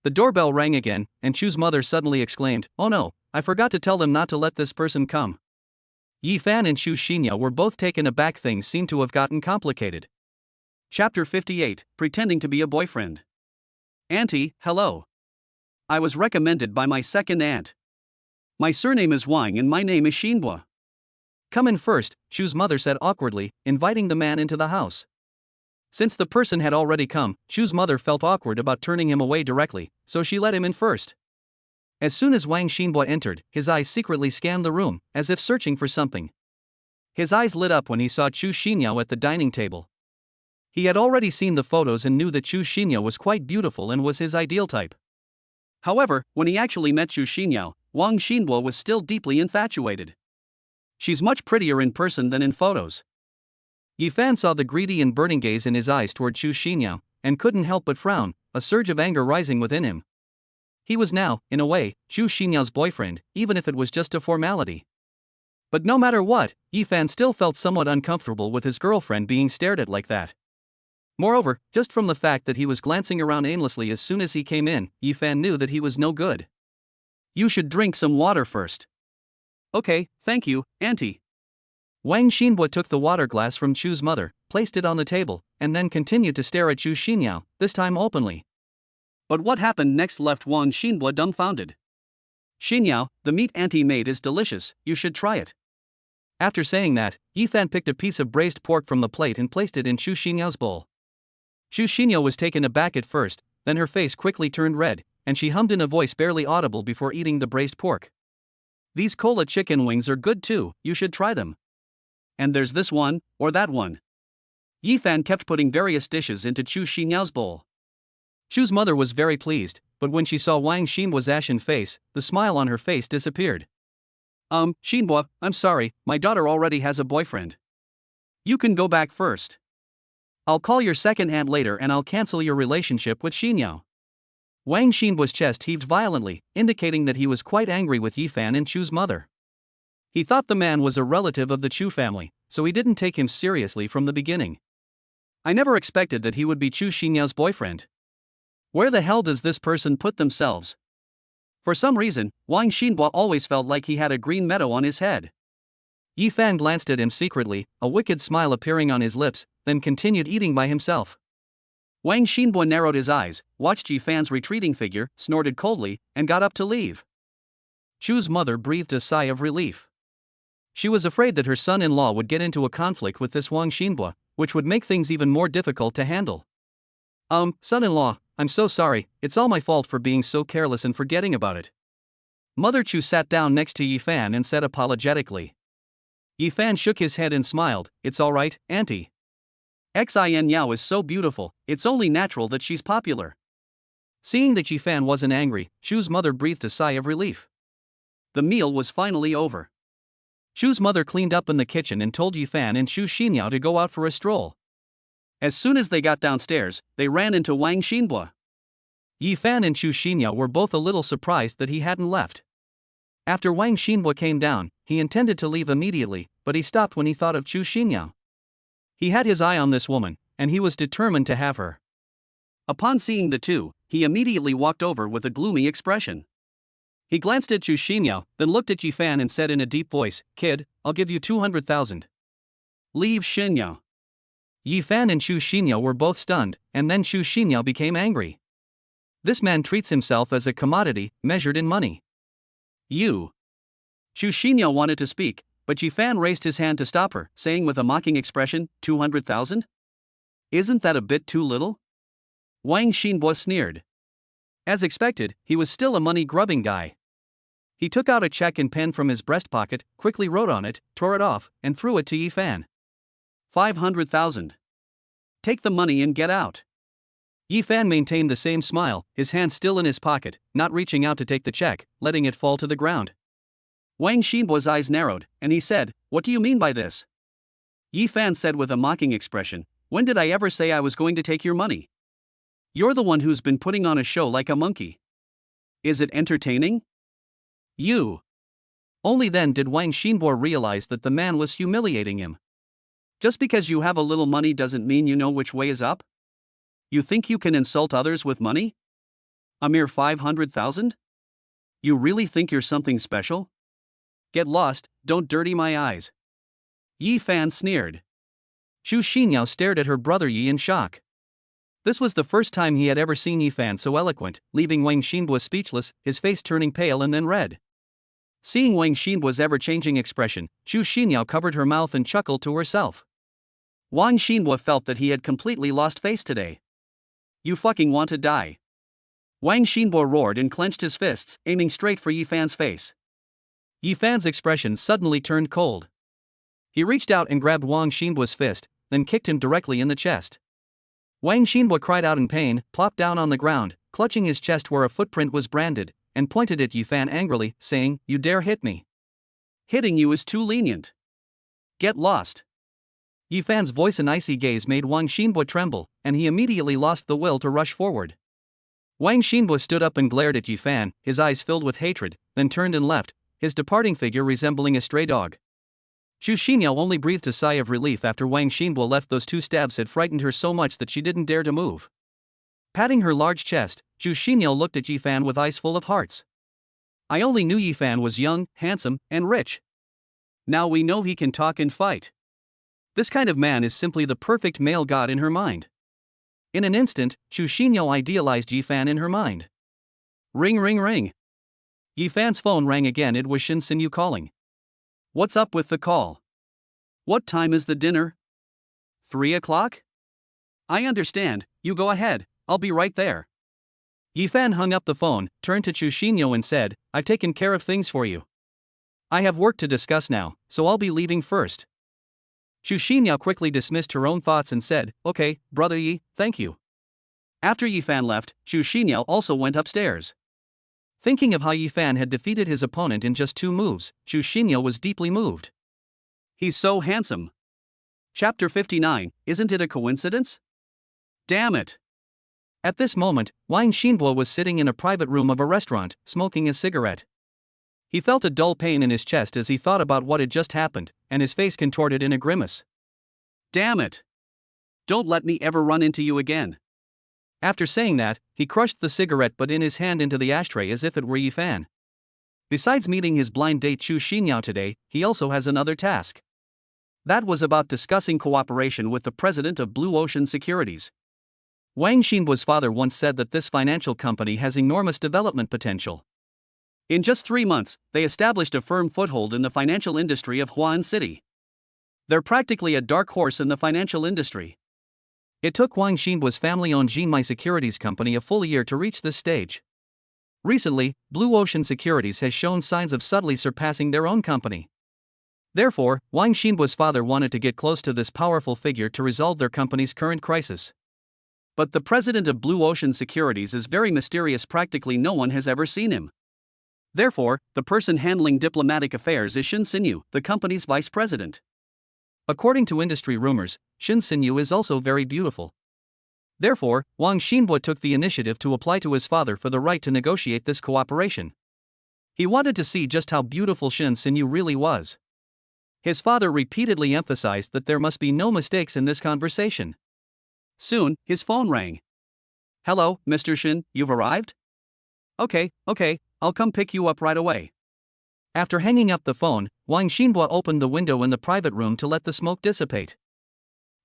The doorbell rang again, and Chu's mother suddenly exclaimed, "Oh no, I forgot to tell them not to let this person come." Yi Fan and Chu Xinyao were both taken aback. Things seemed to have gotten complicated. Chapter 58, Pretending to be a Boyfriend. Auntie, hello. I was recommended by my second aunt. My surname is Wang and my name is Xinbo. Come in first, Chu's mother said awkwardly, inviting the man into the house. Since the person had already come, Chu's mother felt awkward about turning him away directly, so she let him in first. As soon as Wang Xinbo entered, his eyes secretly scanned the room, as if searching for something. His eyes lit up when he saw Chu Xinyao at the dining table. He had already seen the photos and knew that Chu Xinyao was quite beautiful and was his ideal type. However, when he actually met Chu Xinyao, Wang Xinbo was still deeply infatuated. She's much prettier in person than in photos. Yi Fan saw the greedy and burning gaze in his eyes toward Chu Xinyao, and couldn't help but frown, a surge of anger rising within him. He was now, in a way, Chu Xinyao's boyfriend, even if it was just a formality. But no matter what, Yi Fan still felt somewhat uncomfortable with his girlfriend being stared at like that. Moreover, just from the fact that he was glancing around aimlessly as soon as he came in, Yi Fan knew that he was no good. "You should drink some water first." "Okay, thank you, Auntie." Wang Xinbo took the water glass from Chu's mother, placed it on the table, and then continued to stare at Chu Xinyao, this time openly. But what happened next left Wang Xinbo dumbfounded. "Xinyao, the meat Auntie made is delicious, you should try it." After saying that, Yi Fan picked a piece of braised pork from the plate and placed it in Chu Xinyao's bowl. Chu Xinyao was taken aback at first, then her face quickly turned red, and she hummed in a voice barely audible before eating the braised pork. "These cola chicken wings are good too, you should try them. And there's this one, or that one." Yi Fan kept putting various dishes into Chu Xinyao's bowl. Chu's mother was very pleased, but when she saw Wang Xinbo's ashen face, the smile on her face disappeared. Xinbo, I'm sorry, my daughter already has a boyfriend. You can go back first. I'll call your second aunt later and I'll cancel your relationship with Xinyao." Wang Xinbo's chest heaved violently, indicating that he was quite angry with Yi Fan and Chu's mother. He thought the man was a relative of the Chu family, so he didn't take him seriously from the beginning. "I never expected that he would be Chu Xinyao's boyfriend. Where the hell does this person put themselves?" For some reason, Wang Xinbo always felt like he had a green meadow on his head. Yi Fan glanced at him secretly, a wicked smile appearing on his lips, then continued eating by himself. Wang Xinbo narrowed his eyes, watched Yi Fan's retreating figure, snorted coldly, and got up to leave. Chu's mother breathed a sigh of relief. She was afraid that her son-in-law would get into a conflict with this Wang Xinbo, which would make things even more difficult to handle. Son-in-law, I'm so sorry, it's all my fault for being so careless and forgetting about it." Mother Chu sat down next to Yi Fan and said apologetically. Yi Fan shook his head and smiled, "It's alright, Auntie. Xin Yao is so beautiful, it's only natural that she's popular." Seeing that Yi Fan wasn't angry, Chu's mother breathed a sigh of relief. The meal was finally over. Chu's mother cleaned up in the kitchen and told Yi Fan and Chu Xinyao to go out for a stroll. As soon as they got downstairs, they ran into Wang Xinbo. Yi Fan and Chu Xinyao were both a little surprised that he hadn't left. After Wang Xinbo came down, he intended to leave immediately, but he stopped when he thought of Chu Xinyao. He had his eye on this woman, and he was determined to have her. Upon seeing the two, he immediately walked over with a gloomy expression. He glanced at Chu Xinyao, then looked at Yi Fan and said in a deep voice, "Kid, I'll give you 200,000. Leave Xinyao." Yi Fan and Chu Xinyao were both stunned, and then Chu Xinyao became angry. This man treats himself as a commodity, measured in money. "You." Chu Xinyao wanted to speak, but Yi Fan raised his hand to stop her, saying with a mocking expression, 200,000? Isn't that a bit too little? Wang Xinbo sneered. As expected, he was still a money-grubbing guy. He took out a check and pen from his breast pocket, quickly wrote on it, tore it off, and threw it to Yi Fan. 500,000. Take the money and get out. Yi Fan maintained the same smile, his hand still in his pocket, not reaching out to take the check, letting it fall to the ground. Wang Xinbo's eyes narrowed, and he said, "What do you mean by this?" Yi Fan said with a mocking expression, "When did I ever say I was going to take your money? You're the one who's been putting on a show like a monkey. Is it entertaining? You." Only then did Wang Xinbo realize that the man was humiliating him. Just because you have a little money doesn't mean you know which way is up? You think you can insult others with money? A mere 500,000? You really think you're something special? Get lost, don't dirty my eyes. Yi Fan sneered. Zhu Xinyao stared at her brother Yi in shock. This was the first time he had ever seen Yi Fan so eloquent, leaving Wang Xinbo speechless, his face turning pale and then red. Seeing Wang Xinbo's ever-changing expression, Zhu Xinyao covered her mouth and chuckled to herself. Wang Xinbo felt that he had completely lost face today. You fucking want to die. Wang Xinbo roared and clenched his fists, aiming straight for Yi Fan's face. Yi Fan's expression suddenly turned cold. He reached out and grabbed Wang Xinbo's fist, then kicked him directly in the chest. Wang Xinbo cried out in pain, plopped down on the ground, clutching his chest where a footprint was branded, and pointed at Yi Fan angrily, saying, "You dare hit me? Hitting you is too lenient. Get lost." Yi Fan's voice and icy gaze made Wang Xinbo tremble, and he immediately lost the will to rush forward. Wang Xinbo stood up and glared at Yi Fan, his eyes filled with hatred, then turned and left, his departing figure resembling a stray dog. Zhu Xinyao only breathed a sigh of relief after Wang Xinbo left. Those 2 stabs had frightened her so much that she didn't dare to move. Patting her large chest, Zhu Xinyao looked at Yi Fan with eyes full of hearts. I only knew Yi Fan was young, handsome, and rich. Now we know he can talk and fight. This kind of man is simply the perfect male god in her mind. In an instant, Zhu Xinyao idealized Yi Fan in her mind. Ring ring ring. Yi Fan's phone rang again. It was Shin Sinyu calling. What's up with the call? What time is the dinner? 3 o'clock? I understand, you go ahead, I'll be right there. Yi Fan hung up the phone, turned to Zhu Xinyao and said, I've taken care of things for you. I have work to discuss now, so I'll be leaving first. Zhu Xinyao quickly dismissed her own thoughts and said, Okay, brother Yi, thank you. After Yi Fan left, Zhu Xinyao also went upstairs. Thinking of how Yi Fan had defeated his opponent in just 2 moves, Zhu Xinyao was deeply moved. He's so handsome. Chapter 59, Isn't it a coincidence? Damn it. At this moment, Wang Xinbo was sitting in a private room of a restaurant, smoking a cigarette. He felt a dull pain in his chest as he thought about what had just happened, and his face contorted in a grimace. Damn it. Don't let me ever run into you again. After saying that, he crushed the cigarette butt in his hand into the ashtray as if it were Yi Fan. Besides meeting his blind date Zhu Xinyao today, he also has another task. That was about discussing cooperation with the president of Blue Ocean Securities. Wang Xinbo's father once said that this financial company has enormous development potential. In just 3 months, they established a firm foothold in the financial industry of Huan City. They're practically a dark horse in the financial industry. It took Wang Xinbo's family-owned Jinmai Securities Company a full year to reach this stage. Recently, Blue Ocean Securities has shown signs of subtly surpassing their own company. Therefore, Wang Xinbo's father wanted to get close to this powerful figure to resolve their company's current crisis. But the president of Blue Ocean Securities is very mysterious. Practically no one has ever seen him. Therefore, the person handling diplomatic affairs is Shin Sinyu, the company's vice president. According to industry rumors, Shin Sinyu is also very beautiful. Therefore, Wang Xinbo took the initiative to apply to his father for the right to negotiate this cooperation. He wanted to see just how beautiful Shin Sinyu really was. His father repeatedly emphasized that there must be no mistakes in this conversation. Soon, his phone rang. Hello, Mr. Shin, you've arrived? Okay, I'll come pick you up right away. After hanging up the phone, Wang Xinbo opened the window in the private room to let the smoke dissipate.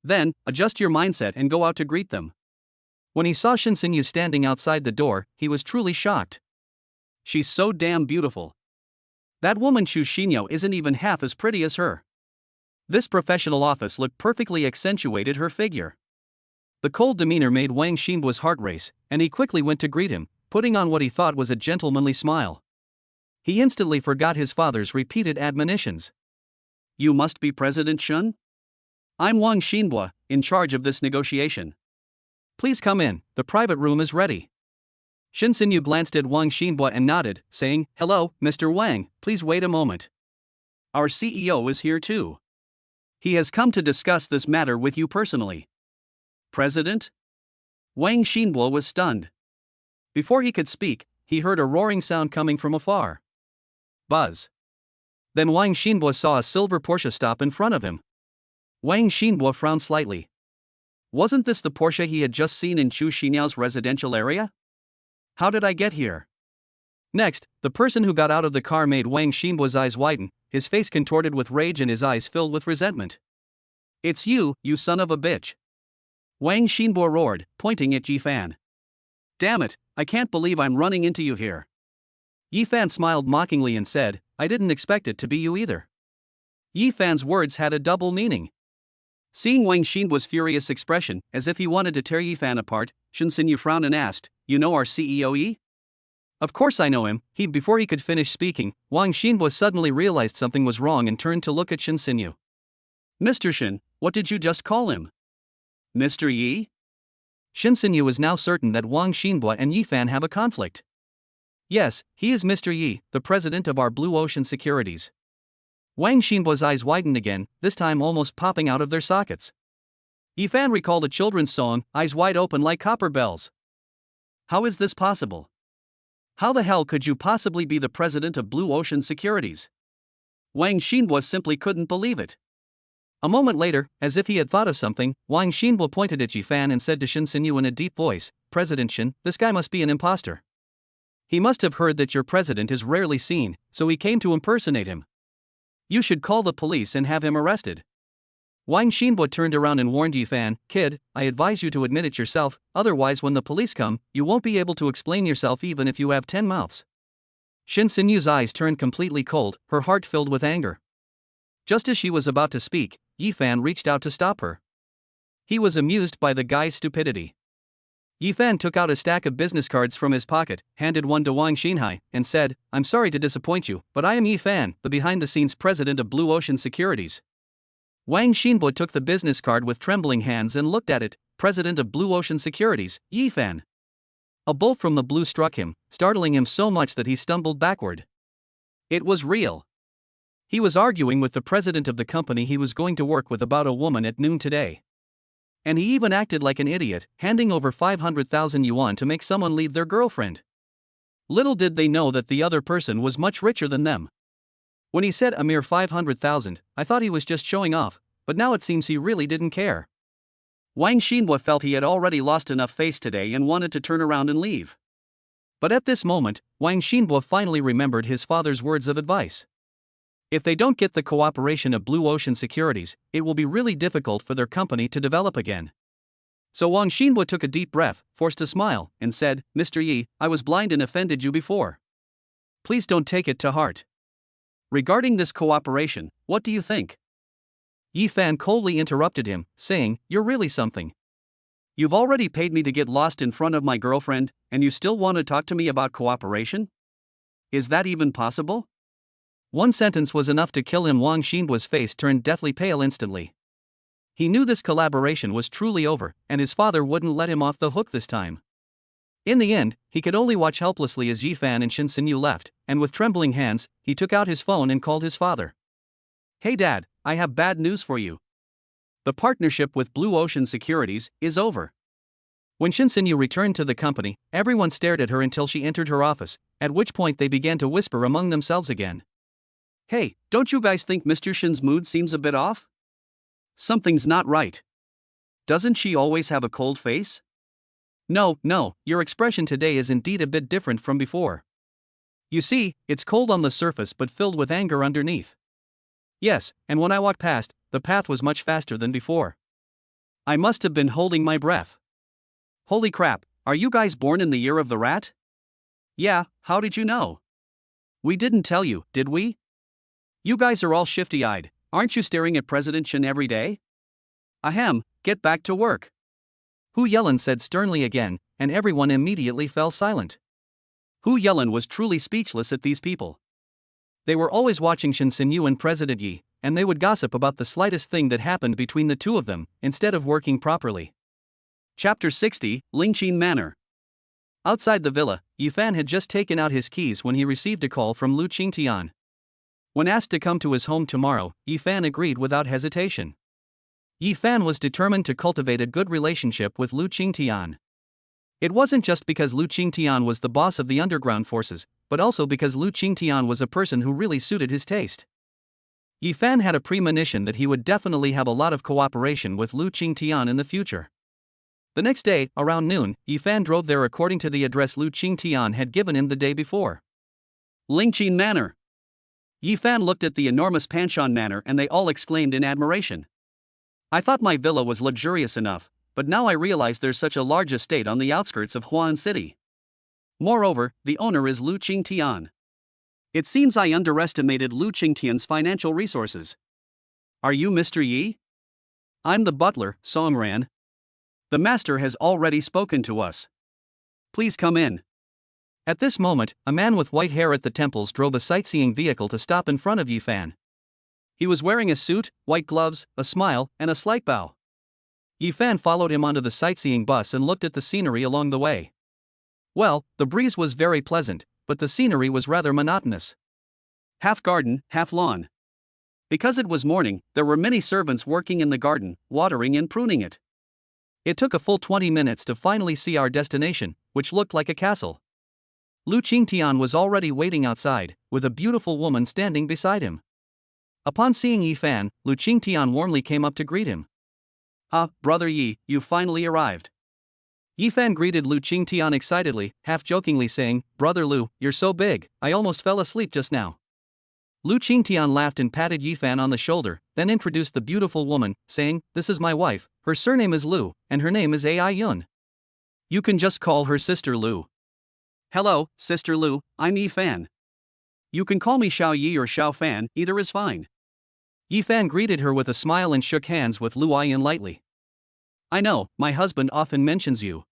Then, adjust your mindset and go out to greet them. When he saw Shin Sinyu standing outside the door, he was truly shocked. She's so damn beautiful. That woman Zhu Xinyao isn't even half as pretty as her. This professional office look perfectly accentuated her figure. The cold demeanor made Wang Xinbo's heart race, and he quickly went to greet him, putting on what he thought was a gentlemanly smile. He instantly forgot his father's repeated admonitions. You must be President Shun? I'm Wang Xinbo, in charge of this negotiation. Please come in, the private room is ready. Shin Sinyu glanced at Wang Xinbo and nodded, saying, Hello, Mr. Wang, please wait a moment. Our CEO is here too. He has come to discuss this matter with you personally. President? Wang Xinbo was stunned. Before he could speak, he heard a roaring sound coming from afar. Buzz. Then Wang Xinbo saw a silver Porsche stop in front of him. Wang Xinbo frowned slightly. Wasn't this the Porsche he had just seen in Chu Xiniao's residential area? How did I get here? Next, the person who got out of the car made Wang Xinbo's eyes widen, his face contorted with rage and his eyes filled with resentment. It's you, you son of a bitch. Wang Xinbo roared, pointing at Yi Fan. Damn it, I can't believe I'm running into you here. Yi Fan smiled mockingly and said, I didn't expect it to be you either. Yi Fan's words had a double meaning. Seeing Wang Xinbo's furious expression, as if he wanted to tear Yi Fan apart, Shin Sinyu frowned and asked, You know our CEO Yi? Of course I know him. Before he could finish speaking, Wang Xinbo suddenly realized something was wrong and turned to look at Shin Sinyu. Mr. Shin, what did you just call him? Mr. Yi? Shin Sinyu was now certain that Wang Xinbo and Yi Fan have a conflict. Yes, he is Mr. Yi, the president of our Blue Ocean Securities. Wang Xinbo's eyes widened again, this time almost popping out of their sockets. Yi Fan recalled a children's song, eyes wide open like copper bells. How is this possible? How the hell could you possibly be the president of Blue Ocean Securities? Wang Xinbo simply couldn't believe it. A moment later, as if he had thought of something, Wang Xinbo pointed at Yi Fan and said to Shin Sinyu in a deep voice, President Shin, this guy must be an imposter. He must have heard that your president is rarely seen, so he came to impersonate him. You should call the police and have him arrested. Wang Xinbo turned around and warned Yi Fan, Kid, I advise you to admit it yourself, otherwise when the police come, you won't be able to explain yourself even if you have 10 mouths. Shin Sinyu's eyes turned completely cold, her heart filled with anger. Just as she was about to speak, Yi Fan reached out to stop her. He was amused by the guy's stupidity. Yi Fan took out a stack of business cards from his pocket, handed one to Wang Xinhai, and said, I'm sorry to disappoint you, but I am Yi Fan, the behind-the-scenes president of Blue Ocean Securities. Wang Xinbo took the business card with trembling hands and looked at it, president of Blue Ocean Securities, Yi Fan. A bolt from the blue struck him, startling him so much that he stumbled backward. It was real. He was arguing with the president of the company he was going to work with about a woman at noon today. And he even acted like an idiot, handing over 500,000 yuan to make someone leave their girlfriend. Little did they know that the other person was much richer than them. When he said a mere 500,000, I thought he was just showing off, but now it seems he really didn't care. Wang Xinbo felt he had already lost enough face today and wanted to turn around and leave. But at this moment, Wang Xinbo finally remembered his father's words of advice. If they don't get the cooperation of Blue Ocean Securities, it will be really difficult for their company to develop again. So Wang Xinbo took a deep breath, forced a smile, and said, Mr. Yi, I was blind and offended you before. Please don't take it to heart. Regarding this cooperation, what do you think? Yi Fan coldly interrupted him, saying, You're really something. You've already paid me to get lost in front of my girlfriend, and you still want to talk to me about cooperation? Is that even possible? One sentence was enough to kill him. Wang Xinbo's face turned deathly pale instantly. He knew this collaboration was truly over, and his father wouldn't let him off the hook this time. In the end, he could only watch helplessly as Yi Fan and Shin Sinyu left, and with trembling hands, he took out his phone and called his father. Hey Dad, I have bad news for you. The partnership with Blue Ocean Securities is over. When Shin Sinyu returned to the company, everyone stared at her until she entered her office, at which point they began to whisper among themselves again. Hey, don't you guys think Mr. Shin's mood seems a bit off? Something's not right. Doesn't she always have a cold face? No, your expression today is indeed a bit different from before. You see, it's cold on the surface but filled with anger underneath. Yes, and when I walked past, the path was much faster than before. I must have been holding my breath. Holy crap, are you guys born in the year of the rat? Yeah, how did you know? We didn't tell you, did we? You guys are all shifty-eyed, aren't you staring at President Shin every day? Ahem, get back to work. Hu Yelin said sternly again, and everyone immediately fell silent. Hu Yelin was truly speechless at these people. They were always watching Shin Sinyu and President Yi, and they would gossip about the slightest thing that happened between the two of them, instead of working properly. Chapter 60, Lingqin Manor. Outside the villa, Yifan had just taken out his keys when he received a call from Lu Qingtian. When asked to come to his home tomorrow, Yifan agreed without hesitation. Yifan was determined to cultivate a good relationship with Lu Qingtian. It wasn't just because Lu Qingtian was the boss of the underground forces, but also because Lu Qingtian was a person who really suited his taste. Yifan had a premonition that he would definitely have a lot of cooperation with Lu Qingtian in the future. The next day, around noon, Yifan drove there according to the address Lu Qingtian had given him the day before. Lingqin Manor. Yifan looked at the enormous Panshan Manor and they all exclaimed in admiration. I thought my villa was luxurious enough, but now I realize there's such a large estate on the outskirts of Huan City. Moreover, the owner is Lu Qingtian. It seems I underestimated Lu Qingtian's financial resources. Are you Mr. Yi? I'm the butler, Songran. The master has already spoken to us. Please come in. At this moment, a man with white hair at the temples drove a sightseeing vehicle to stop in front of Yifan. He was wearing a suit, white gloves, a smile, and a slight bow. Yifan followed him onto the sightseeing bus and looked at the scenery along the way. Well, the breeze was very pleasant, but the scenery was rather monotonous. Half garden, half lawn. Because it was morning, there were many servants working in the garden, watering and pruning it. It took a full 20 minutes to finally see our destination, which looked like a castle. Lu Qingtian was already waiting outside, with a beautiful woman standing beside him. Upon seeing Yifan, Lu Qingtian warmly came up to greet him. Ah, Brother Yi, you finally arrived. Yifan greeted Lu Qingtian excitedly, half-jokingly saying, Brother Lu, you're so big, I almost fell asleep just now. Lu Qingtian laughed and patted Yifan on the shoulder, then introduced the beautiful woman, saying, This is my wife, her surname is Lu, and her name is Ai Yun. You can just call her Sister Lu. Hello, Sister Lu, I'm Yifan. You can call me Xiao Yi or Xiao Fan, either is fine. Yifan greeted her with a smile and shook hands with Lu Aiyan lightly. I know, my husband often mentions you.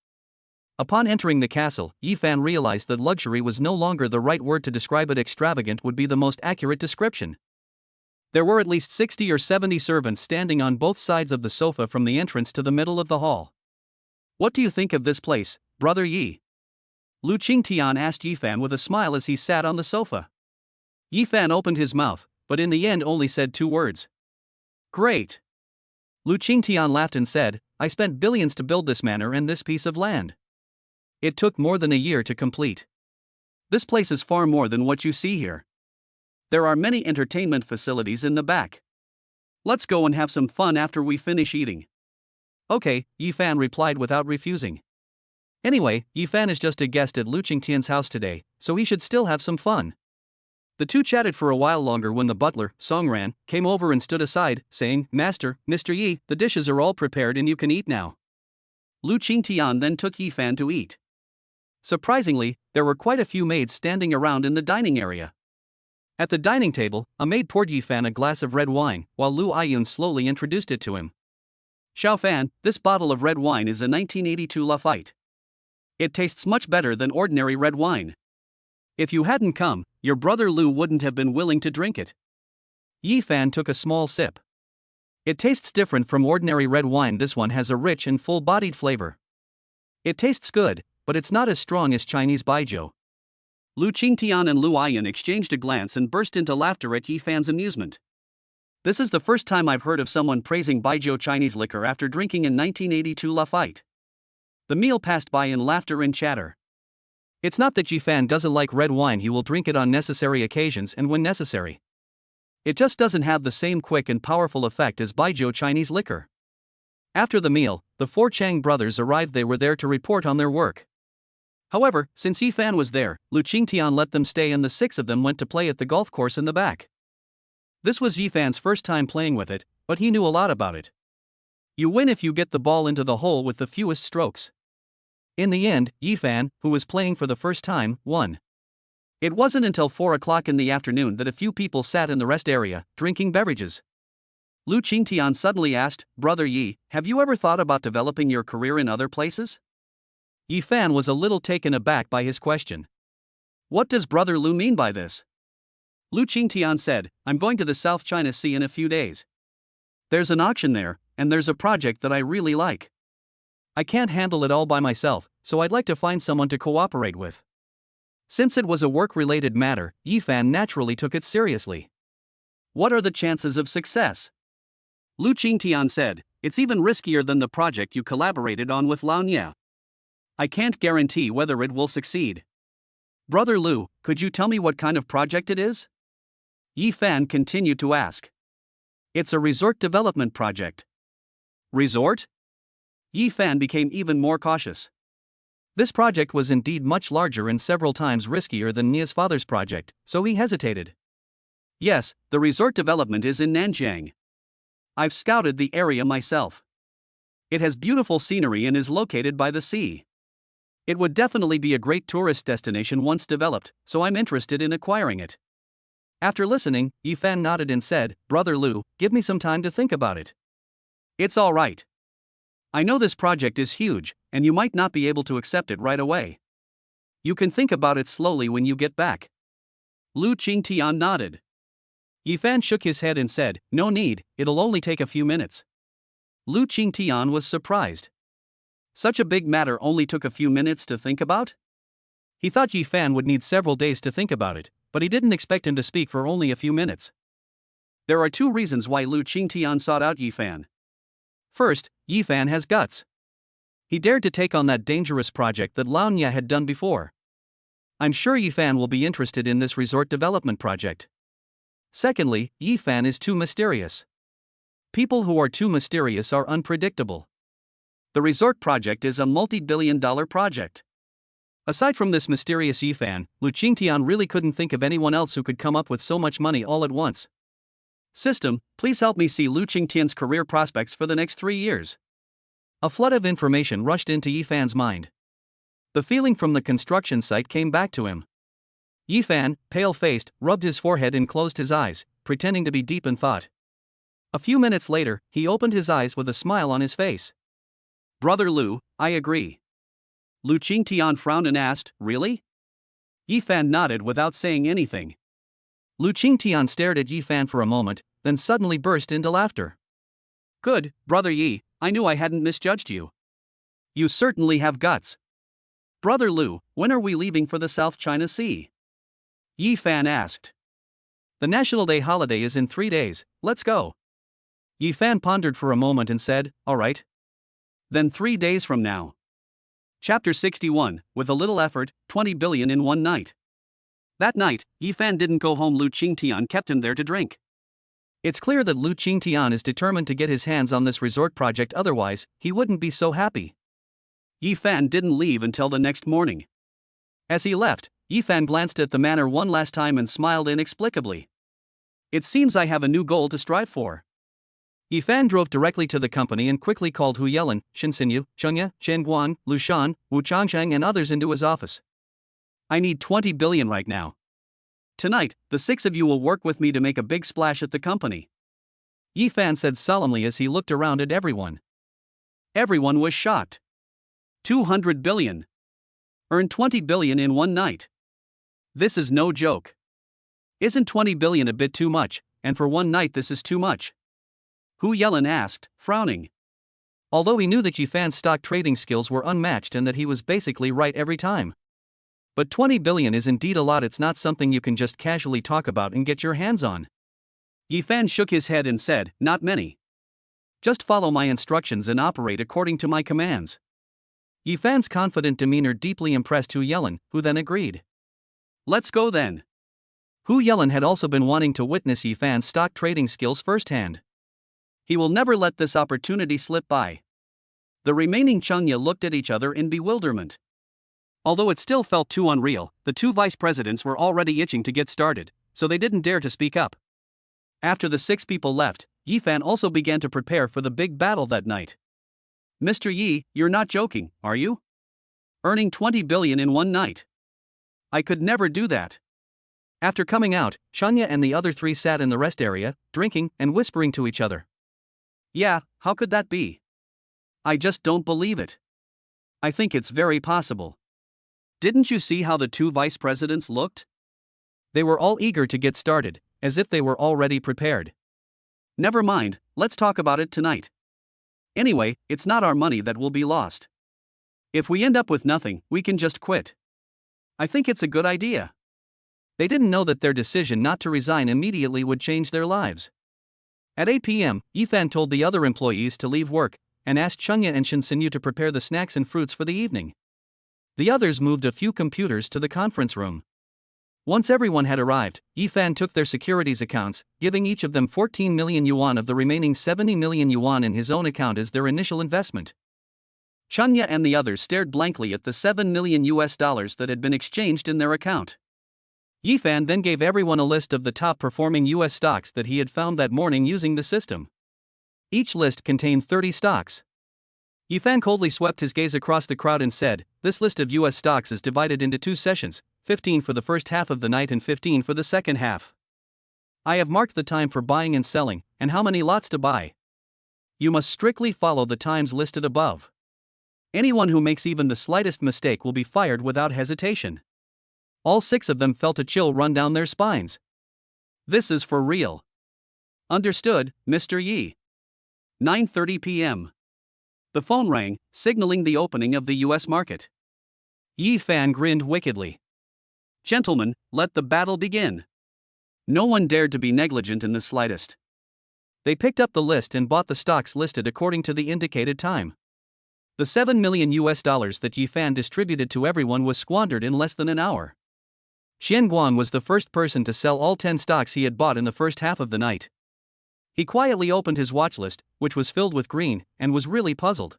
Upon entering the castle, Yifan realized that luxury was no longer the right word to describe it. Extravagant would be the most accurate description. There were at least 60 or 70 servants standing on both sides of the sofa from the entrance to the middle of the hall. What do you think of this place, Brother Yi? Lu Qingtian asked Yifan with a smile as he sat on the sofa. Yifan opened his mouth, but in the end only said 2 words. Great. Lu Qingtian laughed and said, I spent billions to build this manor and this piece of land. It took more than a year to complete. This place is far more than what you see here. There are many entertainment facilities in the back. Let's go and have some fun after we finish eating. Okay, Yifan replied without refusing. Anyway, Yifan is just a guest at Lu Qingtian's house today, so he should still have some fun. The two chatted for a while longer when the butler, Songran, came over and stood aside, saying, Master, Mr. Yi, the dishes are all prepared and you can eat now. Lu Qingtian then took Yifan to eat. Surprisingly, there were quite a few maids standing around in the dining area. At the dining table, a maid poured Yifan a glass of red wine, while Lu Aiyun slowly introduced it to him. Xiao Fan, this bottle of red wine is a 1982 Lafite. It tastes much better than ordinary red wine. If you hadn't come, your brother Lu wouldn't have been willing to drink it. Yifan took a small sip. It tastes different from ordinary red wine. This one has a rich and full-bodied flavor. It tastes good, but it's not as strong as Chinese baijiu. Lu Qingtian and Lu Aiyun exchanged a glance and burst into laughter at Yifan's amusement. This is the first time I've heard of someone praising baijiu Chinese liquor after drinking in 1982 Lafite. The meal passed by in laughter and chatter. It's not that Yifan doesn't like red wine, he will drink it on necessary occasions and when necessary. It just doesn't have the same quick and powerful effect as baijiu Chinese liquor. After the meal, the 4 Chang brothers arrived. They were there to report on their work. However, since Yifan was there, Lu Qingtian let them stay and the 6 of them went to play at the golf course in the back. This was Yifan's first time playing with it, but he knew a lot about it. You win if you get the ball into the hole with the fewest strokes. In the end, Yifan, who was playing for the first time, won. It wasn't until 4 o'clock in the afternoon that a few people sat in the rest area, drinking beverages. Lu Qingtian suddenly asked, Brother Yi, have you ever thought about developing your career in other places? Yifan was a little taken aback by his question. What does Brother Lu mean by this? Lu Qingtian said, I'm going to the South China Sea in a few days. There's an auction there, and there's a project that I really like. I can't handle it all by myself, so I'd like to find someone to cooperate with. Since it was a work-related matter, Yifan naturally took it seriously. What are the chances of success? Lu Qingtian said, it's even riskier than the project you collaborated on with Lao Nye. I can't guarantee whether it will succeed. Brother Lu, could you tell me what kind of project it is? Yifan continued to ask. It's a resort development project. Resort? Yifan became even more cautious. This project was indeed much larger and several times riskier than Nie's father's project, so he hesitated. Yes, the resort development is in Nanjiang. I've scouted the area myself. It has beautiful scenery and is located by the sea. It would definitely be a great tourist destination once developed, so I'm interested in acquiring it. After listening, Yifan nodded and said, Brother Lu, give me some time to think about it. It's all right. I know this project is huge, and you might not be able to accept it right away. You can think about it slowly when you get back. Lu Qingtian nodded. Yifan shook his head and said, no need, it'll only take a few minutes. Lu Qingtian was surprised. Such a big matter only took a few minutes to think about? He thought Yifan would need several days to think about it, but he didn't expect him to speak for only a few minutes. There are two reasons why Lu Qingtian sought out Yifan. First, Yifan has guts. He dared to take on that dangerous project that Lao Nye had done before. I'm sure Yifan will be interested in this resort development project. Secondly, Yifan is too mysterious. People who are too mysterious are unpredictable. The resort project is a multi-billion-dollar project. Aside from this mysterious Yifan, Lu Qingtian really couldn't think of anyone else who could come up with so much money all at once. System, please help me see Lu Qingtian's career prospects for the next 3 years. A flood of information rushed into Yifan's mind. The feeling from the construction site came back to him. Yifan, pale-faced, rubbed his forehead and closed his eyes, pretending to be deep in thought. A few minutes later, he opened his eyes with a smile on his face. Brother Lu, I agree. Lu Qingtian frowned and asked, really? Yifan nodded without saying anything. Lu Qingtian stared at Yifan for a moment, then suddenly burst into laughter. Good, Brother Yi, I knew I hadn't misjudged you. You certainly have guts. Brother Lu, when are we leaving for the South China Sea? Yifan asked. The National Day holiday is in 3 days, let's go. Yifan pondered for a moment and said, all right. Then 3 days from now. Chapter 61, with a little effort, 20 billion in one night. That night, Yifan didn't go home. Lu Qingtian kept him there to drink. It's clear that Lu Qingtian is determined to get his hands on this resort project, otherwise, he wouldn't be so happy. Yifan didn't leave until the next morning. As he left, Yifan glanced at the manor one last time and smiled inexplicably. It seems I have a new goal to strive for. Yifan drove directly to the company and quickly called Hu Yelan, Shinsinyu, Chengye, Chen Guan, Lu Shan, Wu Changsheng and others into his office. I need 20 billion right now. Tonight, the 6 of you will work with me to make a big splash at the company. Yifan said solemnly as he looked around at everyone. Everyone was shocked. 200 billion. Earn 20 billion in one night. This is no joke. Isn't 20 billion a bit too much, and for one night this is too much? Hu Yelan asked, frowning. Although he knew that Yifan's stock trading skills were unmatched and that he was basically right every time. But 20 billion is indeed a lot. It's not something you can just casually talk about and get your hands on. Yifan shook his head and said, not many. Just follow my instructions and operate according to my commands. Yifan's confident demeanor deeply impressed Hu Yelan, who then agreed. Let's go then. Hu Yelan had also been wanting to witness Yifan's stock trading skills firsthand. He will never let this opportunity slip by. The remaining Chengye looked at each other in bewilderment. Although it still felt too unreal, the 2 vice presidents were already itching to get started, so they didn't dare to speak up. After the 6 people left, Yifan also began to prepare for the big battle that night. Mr. Yi, you're not joking, are you? Earning 20 billion in one night. I could never do that. After coming out, Chengye and the other 3 sat in the rest area, drinking and whispering to each other. Yeah, how could that be? I just don't believe it. I think it's very possible. Didn't you see how the 2 vice presidents looked? They were all eager to get started, as if they were already prepared. Never mind, let's talk about it tonight. Anyway, it's not our money that will be lost. If we end up with nothing, we can just quit. I think it's a good idea. They didn't know that their decision not to resign immediately would change their lives. At 8 p.m., Yifan told the other employees to leave work, and asked Chungya and Shinsenyu to prepare the snacks and fruits for the evening. The others moved a few computers to the conference room. Once everyone had arrived, Yifan took their securities accounts, giving each of them 14 million yuan of the remaining 70 million yuan in his own account as their initial investment. Chungya and the others stared blankly at the $7 million that had been exchanged in their account. Yifan then gave everyone a list of the top-performing US stocks that he had found that morning using the system. Each list contained 30 stocks. Yifan coldly swept his gaze across the crowd and said, "This list of US stocks is divided into 2 sessions, 15 for the first half of the night and 15 for the second half. I have marked the time for buying and selling, and how many lots to buy. You must strictly follow the times listed above. Anyone who makes even the slightest mistake will be fired without hesitation." All 6 of them felt a chill run down their spines. This is for real. Understood, Mr. Yi. 9:30 p.m. The phone rang, signaling the opening of the US market. Yifan grinned wickedly. "Gentlemen, let the battle begin." No one dared to be negligent in the slightest. They picked up the list and bought the stocks listed according to the indicated time. The $7 million that Yifan distributed to everyone was squandered in less than an hour. Xian Guang was the first person to sell all 10 stocks he had bought in the first half of the night. He quietly opened his watch list, which was filled with green, and was really puzzled.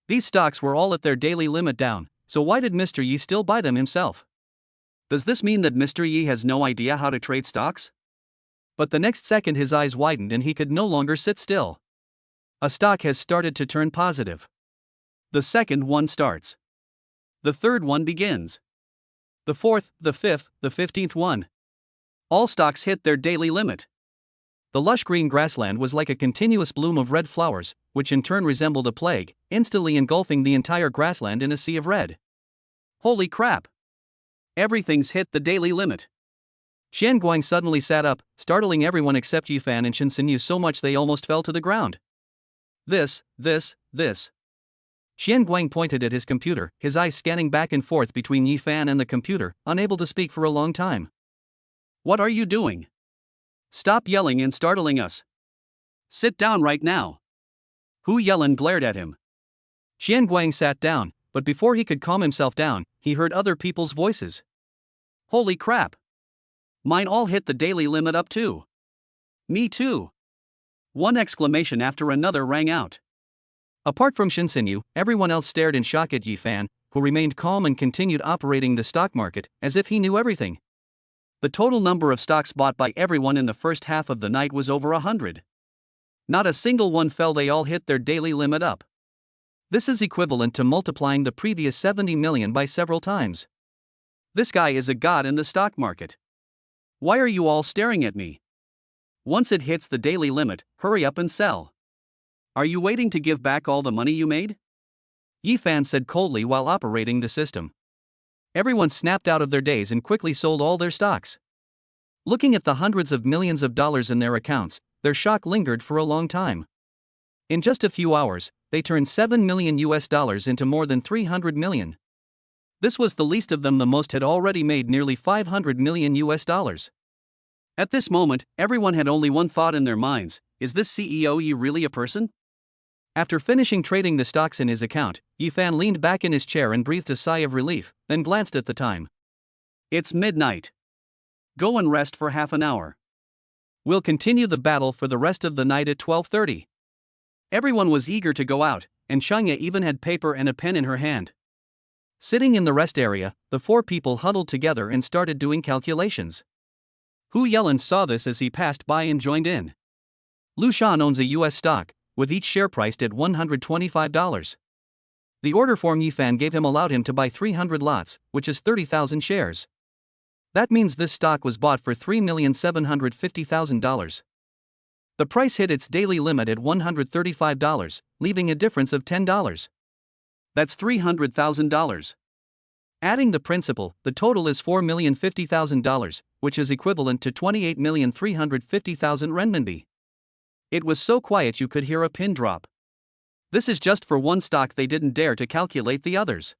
These stocks were all at their daily limit down, so why did Mr. Yi still buy them himself? Does this mean that Mr. Yi has no idea how to trade stocks? But the next second his eyes widened and he could no longer sit still. A stock has started to turn positive. The second one starts. The third one begins. The fourth, the fifth, the 15th one. All stocks hit their daily limit. The lush green grassland was like a continuous bloom of red flowers, which in turn resembled a plague, instantly engulfing the entire grassland in a sea of red. Holy crap! Everything's hit the daily limit. Xian Guang suddenly sat up, startling everyone except Yifan and Shinsenyu so much they almost fell to the ground. This. Xian Guang pointed at his computer, his eyes scanning back and forth between Yifan and the computer, unable to speak for a long time. "What are you doing? Stop yelling and startling us. Sit down right now." Hu Yelin glared at him. Xian Guang sat down, but before he could calm himself down, he heard other people's voices. "Holy crap! Mine all hit the daily limit up too." "Me too." One exclamation after another rang out. Apart from Shinsenyu, everyone else stared in shock at Yifan, who remained calm and continued operating the stock market, as if he knew everything. The total number of stocks bought by everyone in the first half of the night was over 100. Not a single one fell, they all hit their daily limit up. This is equivalent to multiplying the previous 70 million by several times. This guy is a god in the stock market. Why are you all staring at me? Once it hits the daily limit, hurry up and sell. Are you waiting to give back all the money you made? Yifan said coldly while operating the system. Everyone snapped out of their daze and quickly sold all their stocks. Looking at the hundreds of millions of dollars in their accounts, their shock lingered for a long time. In just a few hours, they turned $7 million into more than 300 million. This was the least of them. The most had already made nearly $500 million. At this moment, everyone had only one thought in their minds: is this CEO Yi really a person? After finishing trading the stocks in his account, Yifan leaned back in his chair and breathed a sigh of relief, then glanced at the time. "It's midnight. Go and rest for half an hour. We'll continue the battle for the rest of the night at 12:30. Everyone was eager to go out, and Changya even had paper and a pen in her hand. Sitting in the rest area, the 4 people huddled together and started doing calculations. Hu Yelin saw this as he passed by and joined in. Lu Shan owns a US stock, with each share priced at $125. The order form Yifan gave him allowed him to buy 300 lots, which is 30,000 shares. That means this stock was bought for $3,750,000. The price hit its daily limit at $135, leaving a difference of $10. That's $300,000. Adding the principal, the total is $4,050,000, which is equivalent to 28,350,000 renminbi. It was so quiet you could hear a pin drop. This is just for one stock, they didn't dare to calculate the others.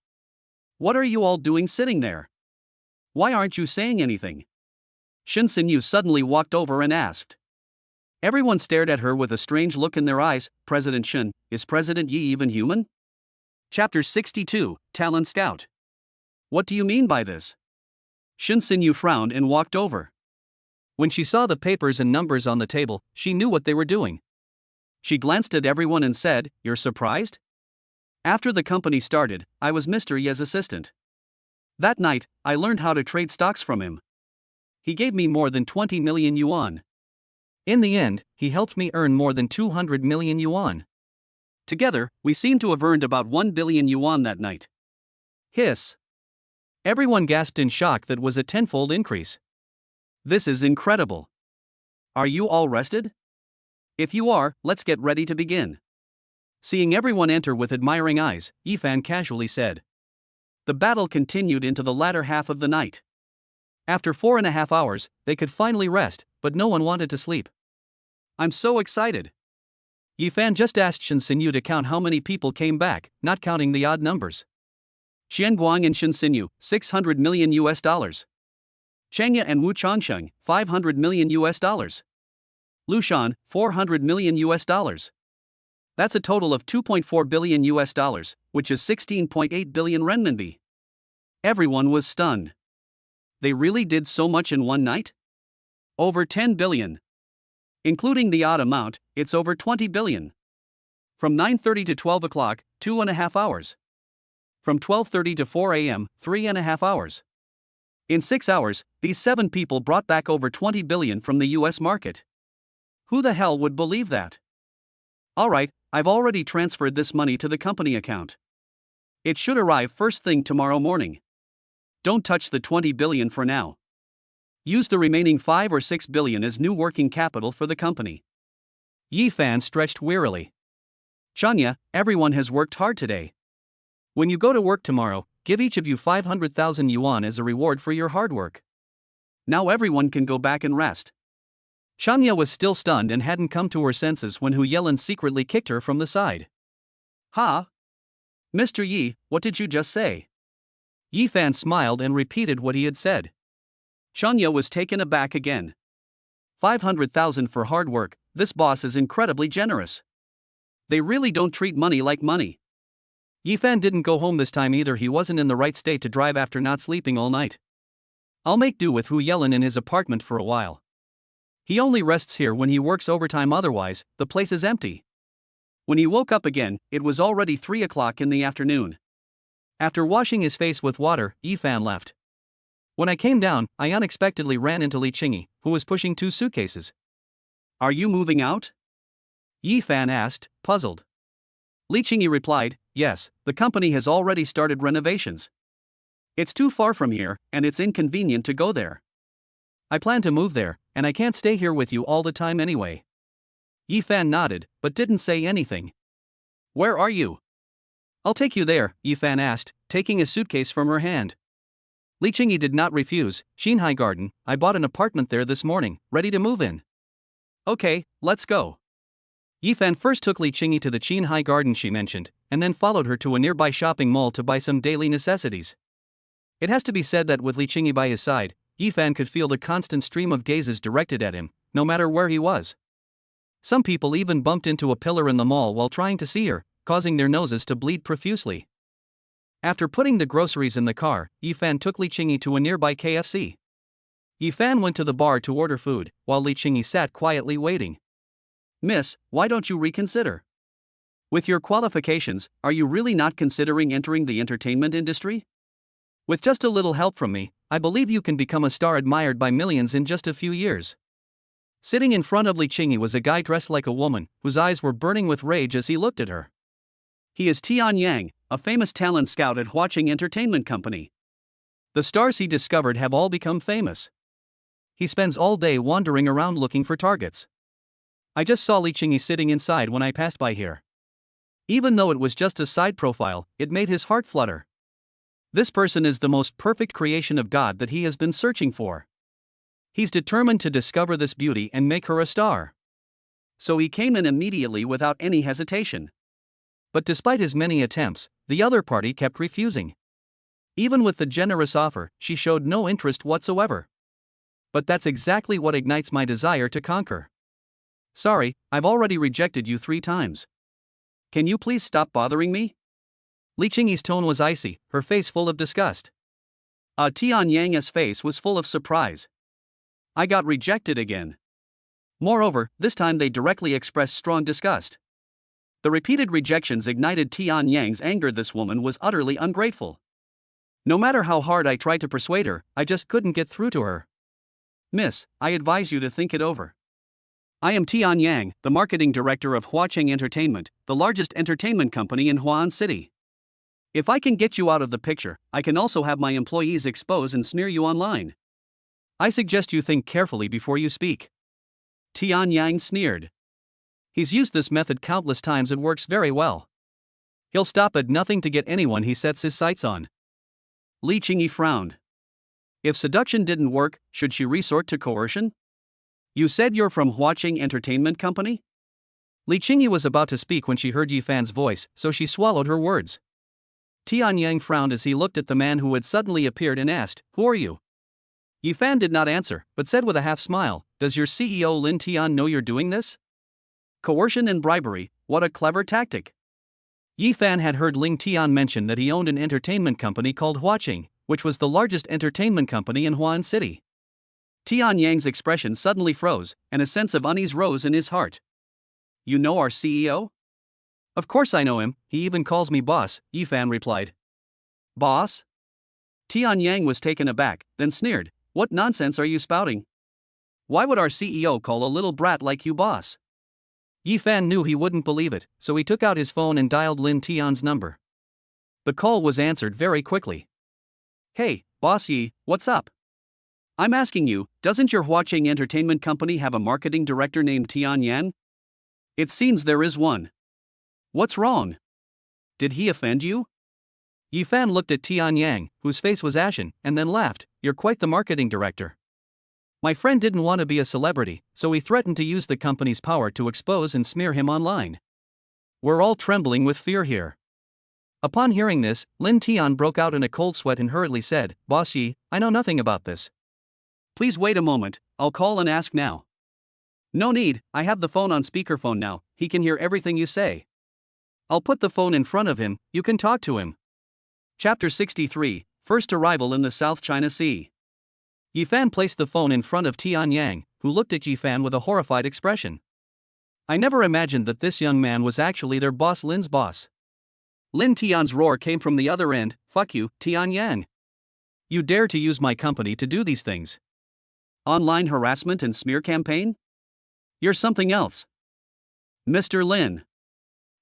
What are you all doing sitting there? Why aren't you saying anything? Shin Sinyu suddenly walked over and asked. Everyone stared at her with a strange look in their eyes. President Shin, is President Yi even human? Chapter 62, Talent Scout. What do you mean by this? Shin Sinyu frowned and walked over. When she saw the papers and numbers on the table, she knew what they were doing. She glanced at everyone and said, "You're surprised?" After the company started, I was Mr. Ye's assistant. That night, I learned how to trade stocks from him. He gave me more than 20 million yuan. In the end, he helped me earn more than 200 million yuan. Together, we seem to have earned about 1 billion yuan that night. Hiss. Everyone gasped in shock. That was a tenfold increase. This is incredible. Are you all rested? If you are, let's get ready to begin. Seeing everyone enter with admiring eyes, Yifan casually said. The battle continued into the latter half of the night. After 4.5 hours, they could finally rest, but no one wanted to sleep. I'm so excited. Yifan just asked Shin Sinyu to count how many people came back, not counting the odd numbers. Xian Guang and Shin Sinyu, $600 million. Changya and Wu Changsheng, $500 million. Lu Shan, $400 million. That's a total of $2.4 billion, which is 16.8 billion renminbi. Everyone was stunned. They really did so much in one night? Over 10 billion. Including the odd amount, it's over 20 billion. From 9:30 to 12 o'clock, 2.5 hours. From 12:30 to 4 a.m., 3.5 hours. In 6 hours, these 7 people brought back over 20 billion from the US market. Who the hell would believe that? Alright, I've already transferred this money to the company account. It should arrive first thing tomorrow morning. Don't touch the 20 billion for now. Use the remaining 5 or 6 billion as new working capital for the company. Yifan stretched wearily. Chanya, everyone has worked hard today. When you go to work tomorrow, give each of you 500,000 yuan as a reward for your hard work. Now everyone can go back and rest. Chanya was still stunned and hadn't come to her senses when Hu Yelin secretly kicked her from the side. Ha! Mr. Yi, what did you just say? Yifan smiled and repeated what he had said. Chanya was taken aback again. 500,000 for hard work, this boss is incredibly generous. They really don't treat money like money. Yifan didn't go home this time either. He wasn't in the right state to drive after not sleeping all night. I'll make do with Hu Yelin in his apartment for a while. He only rests here when he works overtime, otherwise, the place is empty. When he woke up again, it was already 3 o'clock in the afternoon. After washing his face with water, Yifan left. When I came down, I unexpectedly ran into Li Qingyi, who was pushing 2 suitcases. Are you moving out? Yifan asked, puzzled. Li Qingyi replied, yes, the company has already started renovations. It's too far from here, and it's inconvenient to go there. I plan to move there, and I can't stay here with you all the time anyway. Yifan nodded, but didn't say anything. Where are you? I'll take you there, Yifan asked, taking a suitcase from her hand. Li Qingyi did not refuse. Xinhai Garden, I bought an apartment there this morning, ready to move in. Okay, let's go. Yifan first took Li Qingyi to the Xinhai Garden she mentioned, and then followed her to a nearby shopping mall to buy some daily necessities. It has to be said that with Li Qingyi by his side, Yifan could feel the constant stream of gazes directed at him, no matter where he was. Some people even bumped into a pillar in the mall while trying to see her, causing their noses to bleed profusely. After putting the groceries in the car, Yifan took Li Qingyi to a nearby KFC. Yifan went to the bar to order food, while Li Qingyi sat quietly waiting. Miss, why don't you reconsider? With your qualifications, are you really not considering entering the entertainment industry? With just a little help from me, I believe you can become a star admired by millions in just a few years. Sitting in front of Li Qingyi was a guy dressed like a woman, whose eyes were burning with rage as he looked at her. He is Tian Yang, a famous talent scout at Huaqing Entertainment Company. The stars he discovered have all become famous. He spends all day wandering around looking for targets. I just saw Li Qingyi sitting inside when I passed by here. Even though it was just a side profile, it made his heart flutter. This person is the most perfect creation of God that he has been searching for. He's determined to discover this beauty and make her a star. So he came in immediately without any hesitation. But despite his many attempts, the other party kept refusing. Even with the generous offer, she showed no interest whatsoever. But that's exactly what ignites my desire to conquer. Sorry, I've already rejected you 3 times. Can you please stop bothering me? Li Qingyi's tone was icy, her face full of disgust. Tianyang's face was full of surprise. I got rejected again. Moreover, this time they directly expressed strong disgust. The repeated rejections ignited Tianyang's anger. This woman was utterly ungrateful. No matter how hard I tried to persuade her, I just couldn't get through to her. Miss, I advise you to think it over. I am Tianyang, the marketing director of Huacheng Entertainment, the largest entertainment company in Huan City. If I can get you out of the picture, I can also have my employees expose and smear you online. I suggest you think carefully before you speak. Tianyang sneered. He's used this method countless times. It works very well. He'll stop at nothing to get anyone he sets his sights on. Li Qingyi frowned. If seduction didn't work, should she resort to coercion? You said you're from Huacheng Entertainment Company? Li Qingyi was about to speak when she heard Yifan's voice, so she swallowed her words. Tianyang frowned as he looked at the man who had suddenly appeared and asked, "Who are you?" Yifan did not answer, but said with a half smile, "Does your CEO Lin Tian know you're doing this? Coercion and bribery, what a clever tactic." Yifan had heard Ling Tian mention that he owned an entertainment company called Huacheng, which was the largest entertainment company in Huan City. Tianyang's expression suddenly froze, and a sense of unease rose in his heart. You know our CEO? Of course I know him, he even calls me boss, Yifan replied. Boss? Tianyang was taken aback, then sneered, what nonsense are you spouting? Why would our CEO call a little brat like you boss? Yifan knew he wouldn't believe it, so he took out his phone and dialed Lin Tian's number. The call was answered very quickly. Hey, Boss Yi, what's up? I'm asking you, doesn't your Huacheng Entertainment Company have a marketing director named Tianyang? It seems there is one. What's wrong? Did he offend you? Yifan looked at Tianyang, whose face was ashen, and then laughed. You're quite the marketing director. My friend didn't want to be a celebrity, so he threatened to use the company's power to expose and smear him online. We're all trembling with fear here. Upon hearing this, Lin Tian broke out in a cold sweat and hurriedly said, Boss Yi, I know nothing about this. Please wait a moment, I'll call and ask now. No need, I have the phone on speakerphone now, he can hear everything you say. I'll put the phone in front of him, you can talk to him. Chapter 63, First Arrival in the South China Sea. Yifan placed the phone in front of Tianyang, who looked at Yifan with a horrified expression. I never imagined that this young man was actually their boss Lin's boss. Lin Tian's roar came from the other end, fuck you, Tianyang. You dare to use my company to do these things? Online harassment and smear campaign? You're something else. Mr. Lin.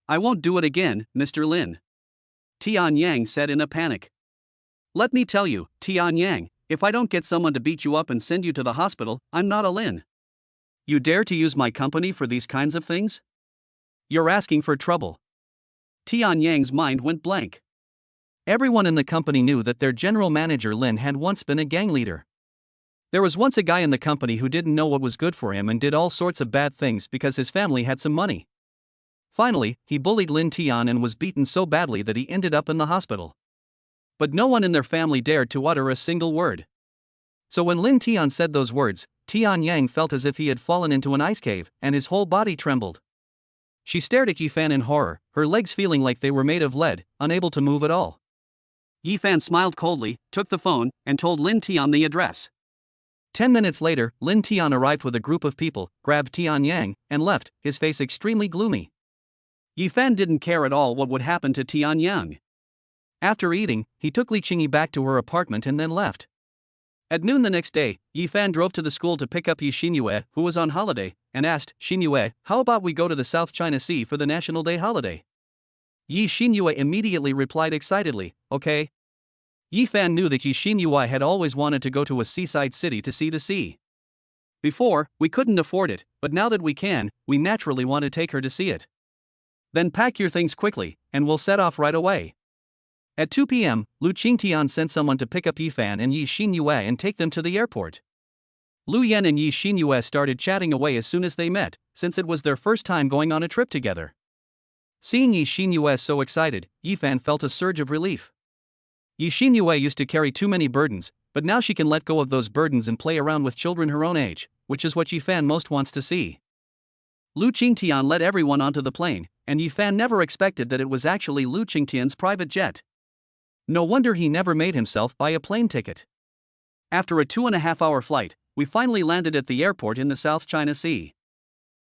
I won't do it again, Mr. Lin. Tianyang said in a panic. Let me tell you, Tianyang, if I don't get someone to beat you up and send you to the hospital, I'm not a Lin. You dare to use my company for these kinds of things? You're asking for trouble. Tianyang's mind went blank. Everyone in the company knew that their general manager Lin had once been a gang leader. There was once a guy in the company who didn't know what was good for him and did all sorts of bad things because his family had some money. Finally, he bullied Lin Tian and was beaten so badly that he ended up in the hospital. But no one in their family dared to utter a single word. So when Lin Tian said those words, Tianyang felt as if he had fallen into an ice cave, and his whole body trembled. She stared at Yifan in horror, her legs feeling like they were made of lead, unable to move at all. Yifan smiled coldly, took the phone, and told Lin Tian the address. 10 minutes later, Lin Tian arrived with a group of people, grabbed Tianyang, and left, his face extremely gloomy. Yifan didn't care at all what would happen to Tianyang. After eating, he took Li Qingyi back to her apartment and then left. At noon the next day, Yifan drove to the school to pick up Yi Xinyue, who was on holiday, and asked, Xinyue, how about we go to the South China Sea for the National Day holiday? Yi Xinyue immediately replied excitedly, okay. Yifan knew that Yi Xinyue had always wanted to go to a seaside city to see the sea. Before, we couldn't afford it, but now that we can, we naturally want to take her to see it. Then pack your things quickly, and we'll set off right away. At 2 p.m., Lu Qingtian sent someone to pick up Yifan and Yi Xinyue and take them to the airport. Lu Yan and Yi Xinyue started chatting away as soon as they met, since it was their first time going on a trip together. Seeing Yi Xinyue so excited, Yifan felt a surge of relief. Yi Xinyue used to carry too many burdens, but now she can let go of those burdens and play around with children her own age, which is what Yifan most wants to see. Lu Qingtian led everyone onto the plane, and Yifan never expected that it was actually Lu Qingtian's private jet. No wonder he never made himself buy a plane ticket. After a 2.5-hour flight, we finally landed at the airport in the South China Sea.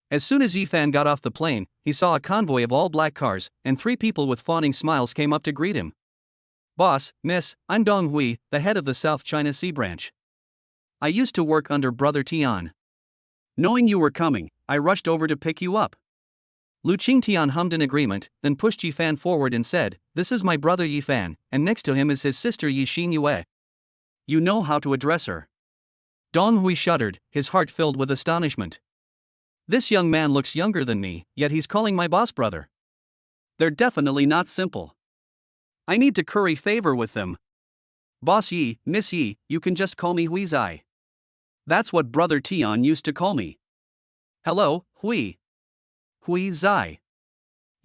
As soon as Yifan got off the plane, he saw a convoy of all black cars, and 3 people with fawning smiles came up to greet him. "Boss, miss, I'm Dong Hui, the head of the South China Sea branch. I used to work under Brother Tian. Knowing you were coming, I rushed over to pick you up." Lu Qingtian hummed in agreement, then pushed Yifan forward and said, "This is my brother Yifan, and next to him is his sister Yi Xinyue. You know how to address her." Dong Hui shuddered, his heart filled with astonishment. This young man looks younger than me, yet he's calling my boss brother. They're definitely not simple. I need to curry favor with them. "Boss Yi, Miss Yi, you can just call me Hui Zai. That's what Brother Tian used to call me." "Hello, Hui." Hui Zai.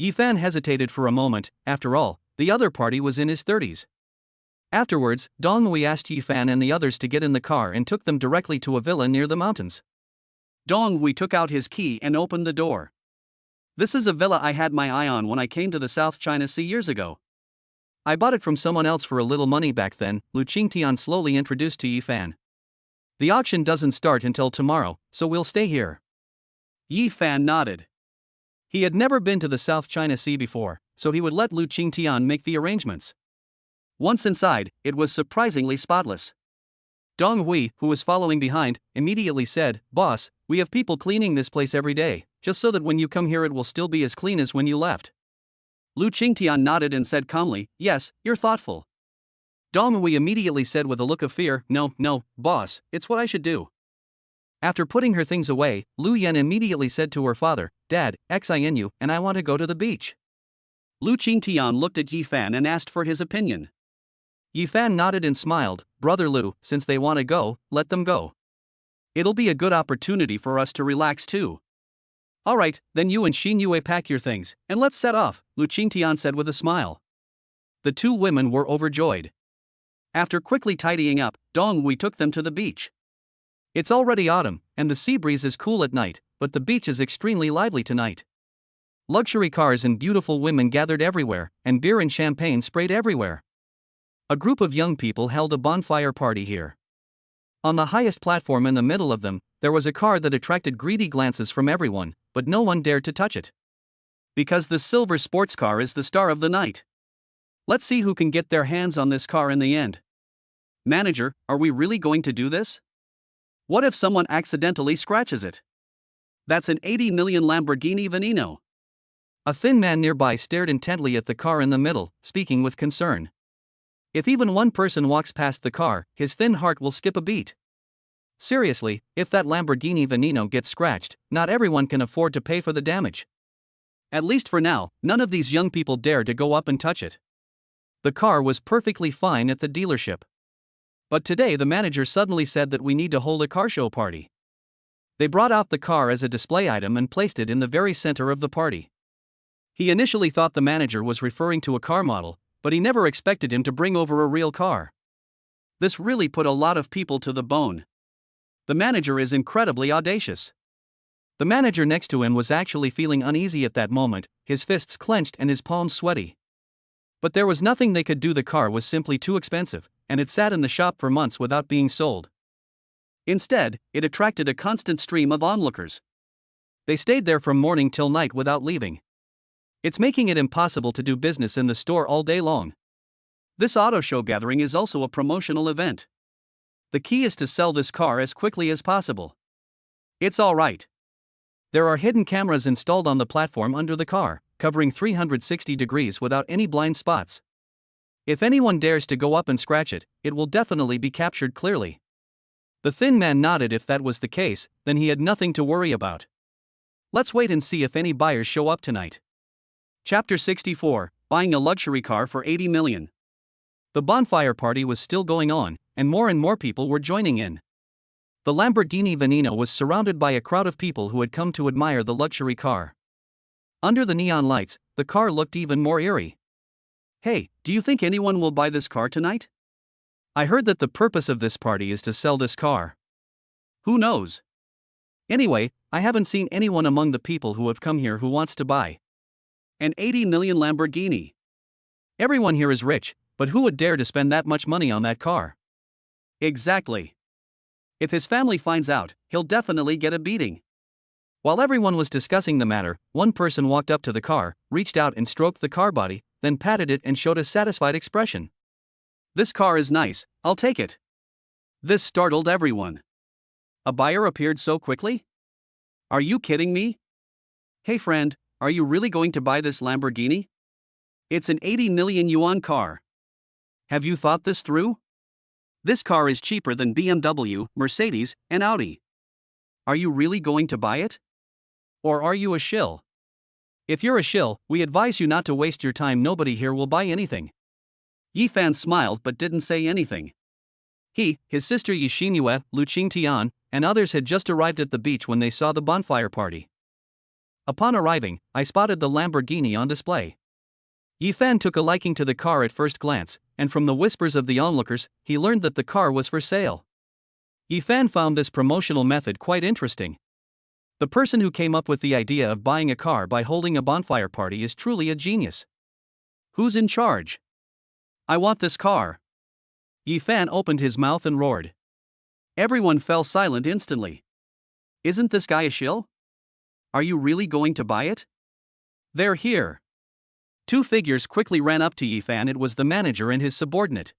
Yifan hesitated for a moment. After all, the other party was in his 30s. Afterwards, Dong Hui asked Yifan and the others to get in the car and took them directly to a villa near the mountains. Dong Hui took out his key and opened the door. "This is a villa I had my eye on when I came to the South China Sea years ago. I bought it from someone else for a little money back then," Lu Qingtian slowly introduced to Yifan. "The auction doesn't start until tomorrow, so we'll stay here." Yifan nodded. He had never been to the South China Sea before, so he would let Lu Qingtian make the arrangements. Once inside, it was surprisingly spotless. Dong Hui, who was following behind, immediately said, "Boss, we have people cleaning this place every day, just so that when you come here it will still be as clean as when you left." Lu Qingtian nodded and said calmly, "Yes, you're thoughtful." Dong Hui immediately said with a look of fear, No, boss, it's what I should do." After putting her things away, Lu Yan immediately said to her father, "Dad, XINU, and I want to go to the beach." Lu Qingtian looked at Yifan and asked for his opinion. Yifan nodded and smiled, "Brother Lu, since they want to go, let them go. It'll be a good opportunity for us to relax too." "Alright, then you and Xinyue pack your things, and let's set off," Lu Qingtian said with a smile. The 2 women were overjoyed. After quickly tidying up, Dong Hui took them to the beach. It's already autumn, and the sea breeze is cool at night, but the beach is extremely lively tonight. Luxury cars and beautiful women gathered everywhere, and beer and champagne sprayed everywhere. A group of young people held a bonfire party here. On the highest platform in the middle of them, there was a car that attracted greedy glances from everyone, but no one dared to touch it. Because the silver sports car is the star of the night. Let's see who can get their hands on this car in the end. "Manager, are we really going to do this? What if someone accidentally scratches it? That's an 80 million Lamborghini Veneno." A thin man nearby stared intently at the car in the middle, speaking with concern. "If even one person walks past the car, his thin heart will skip a beat. Seriously, if that Lamborghini Veneno gets scratched, not everyone can afford to pay for the damage. At least for now, none of these young people dare to go up and touch it." The car was perfectly fine at the dealership. But today the manager suddenly said that we need to hold a car show party. They brought out the car as a display item and placed it in the very center of the party. He initially thought the manager was referring to a car model, but he never expected him to bring over a real car. This really put a lot of people to the bone. The manager is incredibly audacious. The manager next to him was actually feeling uneasy at that moment, his fists clenched and his palms sweaty. But there was nothing they could do. The car was simply too expensive, and it sat in the shop for months without being sold. Instead, it attracted a constant stream of onlookers. They stayed there from morning till night without leaving. It's making it impossible to do business in the store all day long. This auto show gathering is also a promotional event. The key is to sell this car as quickly as possible. It's alright. There are hidden cameras installed on the platform under the car, covering 360 degrees without any blind spots. If anyone dares to go up and scratch it, it will definitely be captured clearly. The thin man nodded. If that was the case, then he had nothing to worry about. Let's wait and see if any buyers show up tonight. Chapter 64, Buying a Luxury Car for 80 Million. The bonfire party was still going on, and more people were joining in. The Lamborghini Veneno was surrounded by a crowd of people who had come to admire the luxury car. Under the neon lights, the car looked even more eerie. "Hey, do you think anyone will buy this car tonight? I heard that the purpose of this party is to sell this car." "Who knows? Anyway, I haven't seen anyone among the people who have come here who wants to buy an 80 million Lamborghini. Everyone here is rich, but who would dare to spend that much money on that car?" "Exactly. If his family finds out, he'll definitely get a beating." While everyone was discussing the matter, one person walked up to the car, reached out and stroked the car body, then patted it and showed a satisfied expression. "This car is nice, I'll take it." This startled everyone. A buyer appeared so quickly? Are you kidding me? "Hey friend, are you really going to buy this Lamborghini? It's an 80 million yuan car. Have you thought this through? This car is cheaper than BMW, Mercedes, and Audi. Are you really going to buy it? Or are you a shill? If you're a shill, we advise you not to waste your time. Nobody here will buy anything." Yifan smiled but didn't say anything. He, his sister Yixingyue, Lu Qingtian, and others had just arrived at the beach when they saw the bonfire party. Upon arriving, I spotted the Lamborghini on display. Yifan took a liking to the car at first glance, and from the whispers of the onlookers, he learned that the car was for sale. Yifan found this promotional method quite interesting. The person who came up with the idea of buying a car by holding a bonfire party is truly a genius. Who's in charge? I want this car. Yifan opened his mouth and roared. Everyone fell silent instantly. Isn't this guy a shill? Are you really going to buy it? They're here. Two figures quickly ran up to Yifan. It was the manager and his subordinate.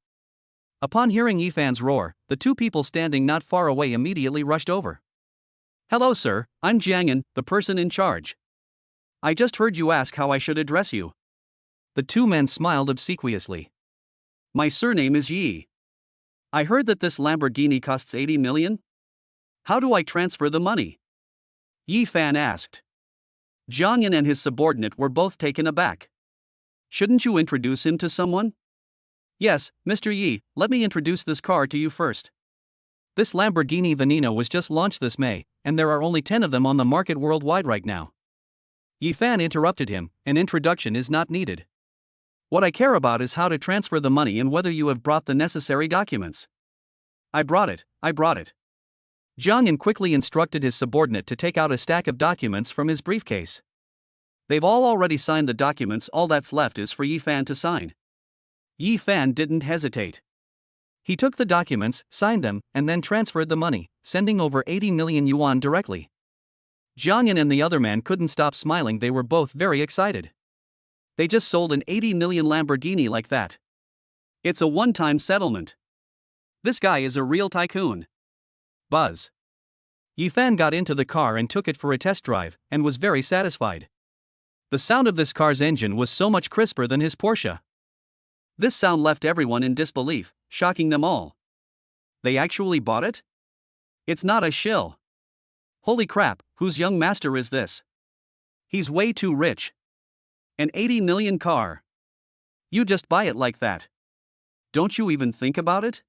Upon hearing Yifan's roar, the two people standing not far away immediately rushed over. "Hello sir, I'm Jiangyan, the person in charge. I just heard you ask how I should address you." The two men smiled obsequiously. "My surname is Yi. I heard that this Lamborghini costs 80 million. How do I transfer the money?" Yifan asked. Jiangyan and his subordinate were both taken aback. "Shouldn't you introduce him to someone?" "Yes, Mr. Yi, let me introduce this car to you first. This Lamborghini Veneno was just launched this May, and there are only 10 of them on the market worldwide right now." Yifan interrupted him. "An introduction is not needed. What I care about is how to transfer the money and whether you have brought the necessary documents." I brought it. Jiangyan quickly instructed his subordinate to take out a stack of documents from his briefcase. "They've all already signed the documents, all that's left is for Yifan to sign." Yifan didn't hesitate. He took the documents, signed them, and then transferred the money, sending over 80 million yuan directly. Jiangyan and the other man couldn't stop smiling. They were both very excited. They just sold an 80 million Lamborghini like that. It's a one-time settlement. This guy is a real tycoon. Buzz. Yifan got into the car and took it for a test drive, and was very satisfied. The sound of this car's engine was so much crisper than his Porsche. This sound left everyone in disbelief, shocking them all. They actually bought it? It's not a shill. Holy crap, whose young master is this? He's way too rich. An 80 million car. You just buy it like that. Don't you even think about it?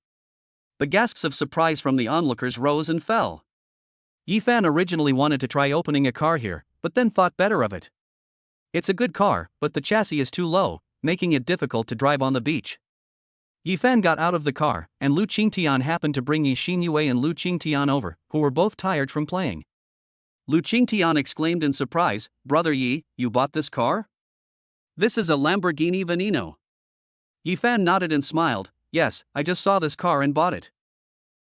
The gasps of surprise from the onlookers rose and fell. Yifan originally wanted to try opening a car here, but then thought better of it. It's a good car, but the chassis is too low, making it difficult to drive on the beach. Yifan got out of the car, and Lu Qingtian happened to bring Yi Xingyue and Lu Qingtian over, who were both tired from playing. Lu Qingtian exclaimed in surprise, "Brother Yi, you bought this car? This is a Lamborghini Veneno." Yifan nodded and smiled. "Yes, I just saw this car and bought it.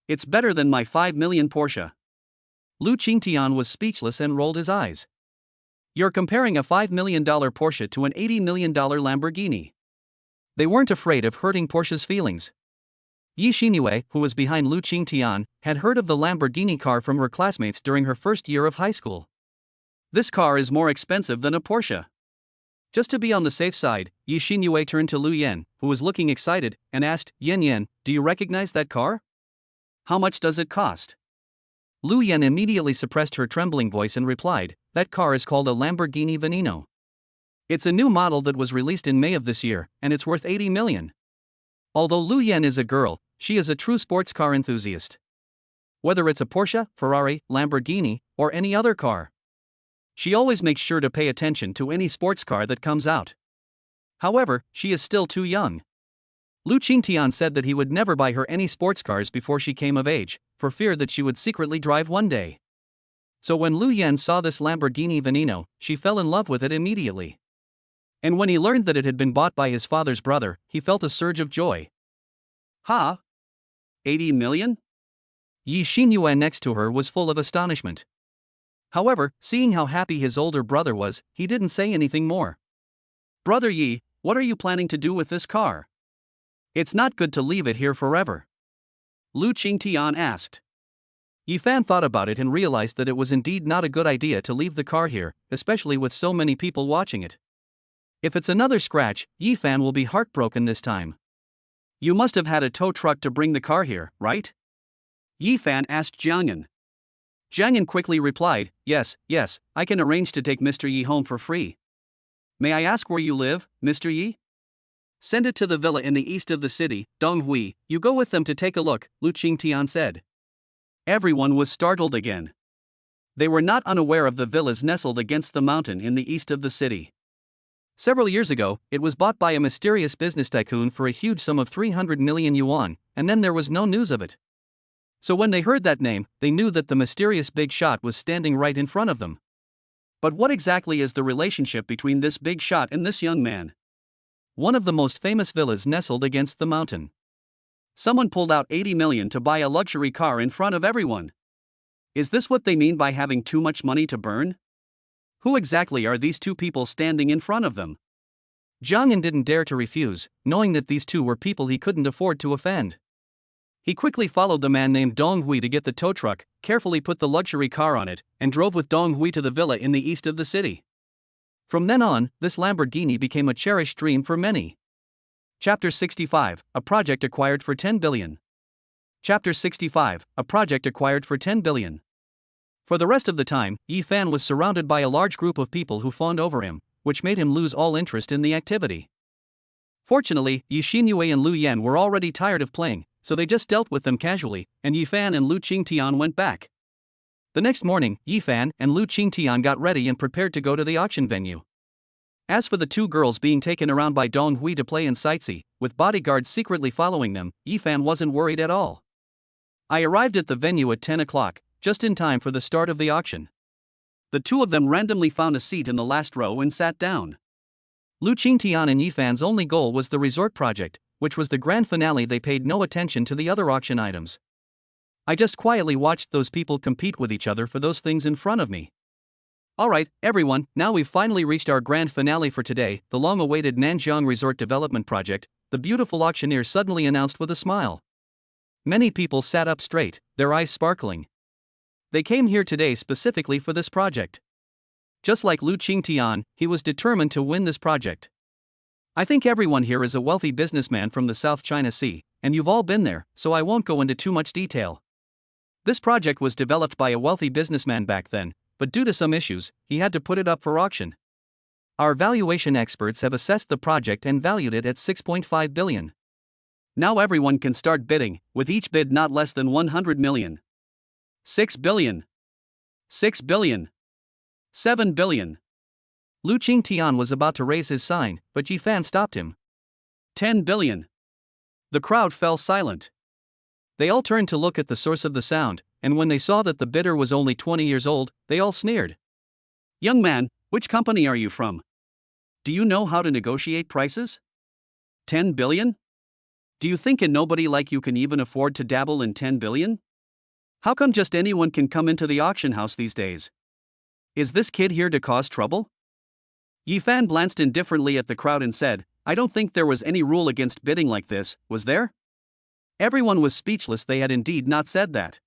It's better than my 5 million Porsche." Lu Qingtian was speechless and rolled his eyes. You're comparing a $5 million Porsche to an $80 million Lamborghini. They weren't afraid of hurting Porsche's feelings. Yi Xingyue, who was behind Lu Qingtian, had heard of the Lamborghini car from her classmates during her first year of high school. This car is more expensive than a Porsche. Just to be on the safe side, Yi Xingyue turned to Lu Yan, who was looking excited, and asked, Yan, do you recognize that car? How much does it cost?" Lu Yan immediately suppressed her trembling voice and replied, "That car is called a Lamborghini Veneno. It's a new model that was released in May of this year, and it's worth 80 million. Although Lu Yan is a girl, she is a true sports car enthusiast. Whether it's a Porsche, Ferrari, Lamborghini, or any other car, she always makes sure to pay attention to any sports car that comes out. However, she is still too young. Lu Qingtian said that he would never buy her any sports cars before she came of age, for fear that she would secretly drive one day. So when Lu Yan saw this Lamborghini Veneno, she fell in love with it immediately. And when he learned that it had been bought by his father's brother, he felt a surge of joy. Ha! 80 million? Yi Xinyuan next to her was full of astonishment. However, seeing how happy his older brother was, he didn't say anything more. Brother Yi, what are you planning to do with this car? It's not good to leave it here forever. Lu Qingtian asked. Yi Fan thought about it and realized that it was indeed not a good idea to leave the car here, especially with so many people watching it. If it's another scratch, Yi Fan will be heartbroken this time. You must have had a tow truck to bring the car here, right? Yi Fan asked Jiang Yan. Jiang Yan quickly replied, yes, I can arrange to take Mr. Yi home for free. May I ask where you live, Mr. Yi? Send it to the villa in the east of the city, Donghui. You go with them to take a look, Lu Qingtian said. Everyone was startled again. They were not unaware of the villas nestled against the mountain in the east of the city. Several years ago, it was bought by a mysterious business tycoon for a huge sum of 300 million yuan, and then there was no news of it. So when they heard that name, they knew that the mysterious big shot was standing right in front of them. But what exactly is the relationship between this big shot and this young man? One of the most famous villas nestled against the mountain. Someone pulled out 80 million to buy a luxury car in front of everyone. Is this what they mean by having too much money to burn? Who exactly are these two people standing in front of them? Jiang Yan didn't dare to refuse, knowing that these two were people he couldn't afford to offend. He quickly followed the man named Dong Hui to get the tow truck, carefully put the luxury car on it, and drove with Dong Hui to the villa in the east of the city. From then on, this Lamborghini became a cherished dream for many. Chapter 65, a project acquired for 10 billion. Chapter 65, a project acquired for 10 billion. For the rest of the time, Yi Fan was surrounded by a large group of people who fawned over him, which made him lose all interest in the activity. Fortunately, Yi Xinyue and Lu Yan were already tired of playing, so they just dealt with them casually, and Yi Fan and Lu Qingtian went back. The next morning, Yi Fan and Lu Qingtian got ready and prepared to go to the auction venue. As for the two girls being taken around by Dong Hui to play and sightsee, with bodyguards secretly following them, Yi Fan wasn't worried at all. I arrived at the venue at 10 o'clock, just in time for the start of the auction. The two of them randomly found a seat in the last row and sat down. Lu Qingtian and Yi Fan's only goal was the resort project, which was the grand finale. They paid no attention to the other auction items. I just quietly watched those people compete with each other for those things in front of me. Alright, everyone, now we've finally reached our grand finale for today, the long-awaited Nanjiang Resort Development Project, the beautiful auctioneer suddenly announced with a smile. Many people sat up straight, their eyes sparkling. They came here today specifically for this project. Just like Lu Qingtian, he was determined to win this project. I think everyone here is a wealthy businessman from the South China Sea, and you've all been there, so I won't go into too much detail. This project was developed by a wealthy businessman back then, but due to some issues, he had to put it up for auction. Our valuation experts have assessed the project and valued it at 6.5 billion. Now everyone can start bidding, with each bid not less than 100 million. 6 billion. 6 billion. 7 billion. Lu Qingtian was about to raise his sign, but Yi Fan stopped him. 10 billion. The crowd fell silent. They all turned to look at the source of the sound, and when they saw that the bidder was only 20 years old, they all sneered. Young man, which company are you from? Do you know how to negotiate prices? 10 billion? Do you think a nobody like you can even afford to dabble in 10 billion? How come just anyone can come into the auction house these days? Is this kid here to cause trouble? Yi Fan glanced indifferently at the crowd and said, I don't think there was any rule against bidding like this, was there? Everyone was speechless. They had indeed not said that.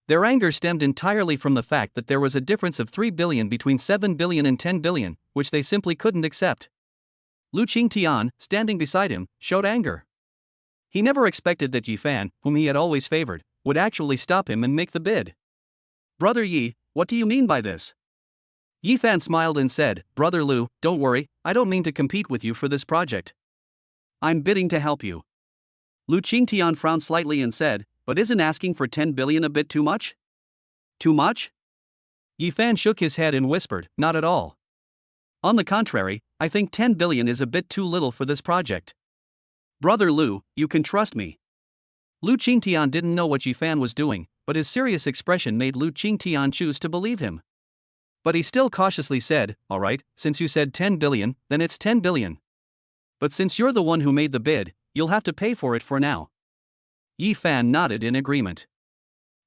Their anger stemmed entirely from the fact that there was a difference of 3 billion between 7 billion and 10 billion, which they simply couldn't accept. Lu Qingtian, standing beside him, showed anger. He never expected that Yi Fan, whom he had always favored, would actually stop him and make the bid. Brother Yi, what do you mean by this? Yi Fan smiled and said, Brother Lu, don't worry, I don't mean to compete with you for this project. I'm bidding to help you. Lu Qingtian frowned slightly and said, but isn't asking for 10 billion a bit too much? Too much? Yi Fan shook his head and whispered, not at all. On the contrary, I think 10 billion is a bit too little for this project. Brother Lu, you can trust me. Lu Qingtian didn't know what Yi Fan was doing, but his serious expression made Lu Qingtian choose to believe him. But he still cautiously said, alright, since you said 10 billion, then it's 10 billion. But since you're the one who made the bid, you'll have to pay for it for now. Yi Fan nodded in agreement.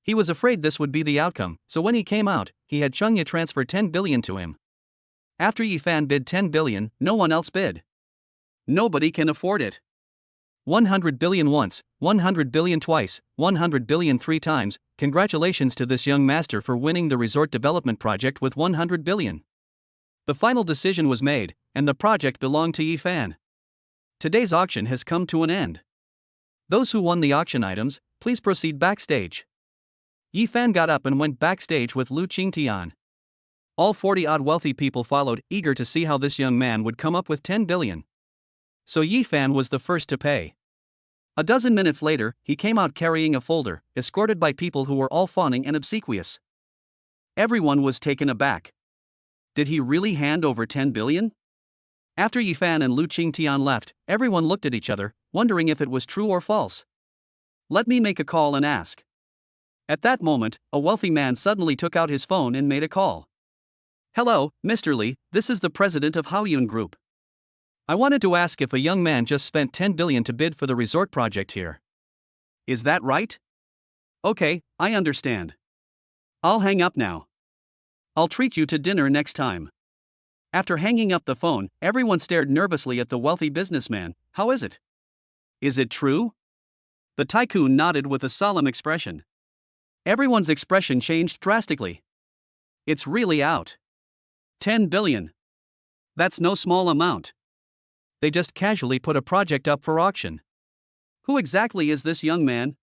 He was afraid this would be the outcome, so when he came out, he had Chengya transfer 10 billion to him. After Yi Fan bid 10 billion, no one else bid. Nobody can afford it. 100 billion once, 100 billion twice, 100 billion 3 times. Congratulations to this young master for winning the resort development project with 100 billion. The final decision was made, and the project belonged to Yi Fan. Today's auction has come to an end. Those who won the auction items, please proceed backstage. Yi Fan got up and went backstage with Lu Qingtian. All 40-odd wealthy people followed, eager to see how this young man would come up with 10 billion. So Yi Fan was the first to pay. A dozen minutes later, he came out carrying a folder, escorted by people who were all fawning and obsequious. Everyone was taken aback. Did he really hand over 10 billion? After Yi Fan and Lu Qingtian left, everyone looked at each other, wondering if it was true or false. Let me make a call and ask. At that moment, a wealthy man suddenly took out his phone and made a call. Hello, Mr. Li, this is the president of Haoyun Group. I wanted to ask if a young man just spent 10 billion to bid for the resort project here. Is that right? Okay, I understand. I'll hang up now. I'll treat you to dinner next time. After hanging up the phone, everyone stared nervously at the wealthy businessman. How is it? Is it true? The tycoon nodded with a solemn expression. Everyone's expression changed drastically. It's really out. 10 billion. That's no small amount. They just casually put a project up for auction. Who exactly is this young man?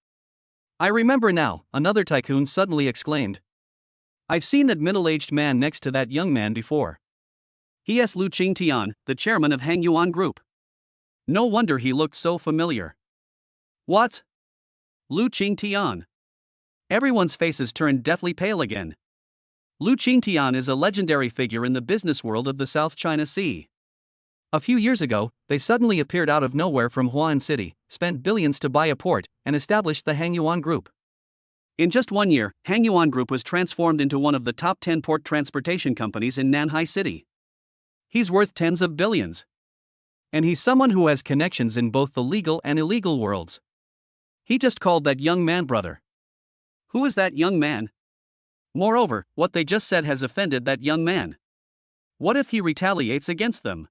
I remember now, another tycoon suddenly exclaimed. I've seen that middle-aged man next to that young man before. He is Lu Qingtian, the chairman of Hangyuan Group. No wonder he looked so familiar. What? Lu Qingtian. Everyone's faces turned deathly pale again. Lu Qingtian is a legendary figure in the business world of the South China Sea. A few years ago, they suddenly appeared out of nowhere from Huan City, spent billions to buy a port, and established the Hangyuan Group. In just 1 year, Hangyuan Group was transformed into one of the top 10 port transportation companies in Nanhai City. He's worth tens of billions. And he's someone who has connections in both the legal and illegal worlds. He just called that young man brother. Who is that young man? Moreover, what they just said has offended that young man. What if he retaliates against them?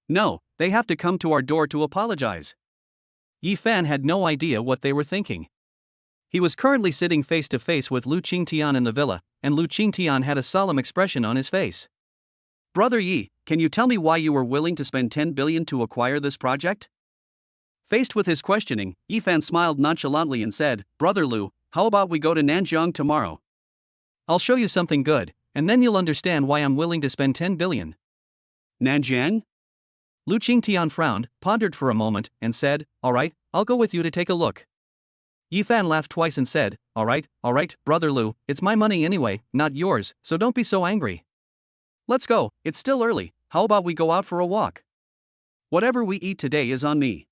No, they have to come to our door to apologize. Yi Fan had no idea what they were thinking. He was currently sitting face to face with Lu Qingtian in the villa, and Lu Qingtian had a solemn expression on his face. Brother Yi, can you tell me why you were willing to spend 10 billion to acquire this project? Faced with his questioning, Yi Fan smiled nonchalantly and said, Brother Lu, how about we go to Nanjiang tomorrow? I'll show you something good, and then you'll understand why I'm willing to spend 10 billion. Nanjiang? Lu Qingtian frowned, pondered for a moment, and said, Alright, I'll go with you to take a look. Yi Fan laughed twice and said, Alright, Brother Lu, it's my money anyway, not yours, so don't be so angry. Let's go, it's still early, how about we go out for a walk? Whatever we eat today is on me.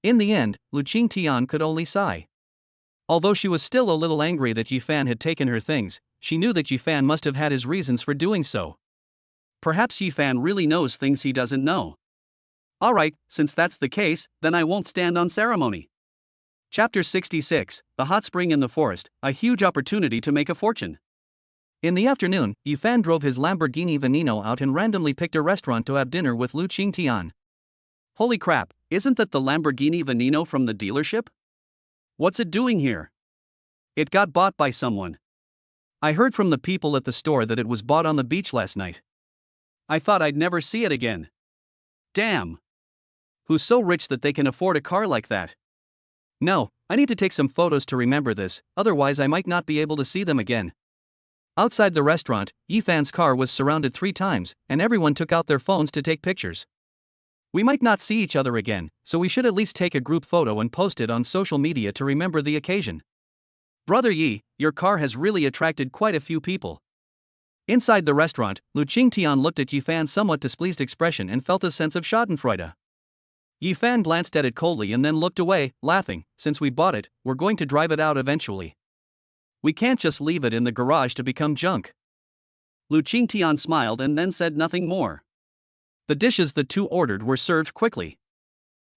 In the end, Lu Qingtian could only sigh. Although she was still a little angry that Yi Fan had taken her things, she knew that Yi Fan must have had his reasons for doing so. Perhaps Yi Fan really knows things he doesn't know. Alright, since that's the case, then I won't stand on ceremony. Chapter 66, The Hot Spring in the Forest, a huge opportunity to make a fortune. In the afternoon, Yi Fan drove his Lamborghini Veneno out and randomly picked a restaurant to have dinner with Lu Qingtian. Holy crap, isn't that the Lamborghini Veneno from the dealership? What's it doing here? It got bought by someone. I heard from the people at the store that it was bought on the beach last night. I thought I'd never see it again. Damn. Who's so rich that they can afford a car like that? No, I need to take some photos to remember this, otherwise I might not be able to see them again. Outside the restaurant, Yi Fan's car was surrounded 3 times, and everyone took out their phones to take pictures. We might not see each other again, so we should at least take a group photo and post it on social media to remember the occasion. Brother Yi, your car has really attracted quite a few people. Inside the restaurant, Lu Qingtian looked at Yifan's somewhat displeased expression and felt a sense of schadenfreude. Yifan glanced at it coldly and then looked away, laughing. Since we bought it, we're going to drive it out eventually. We can't just leave it in the garage to become junk. Lu Qingtian smiled and then said nothing more. The dishes the two ordered were served quickly.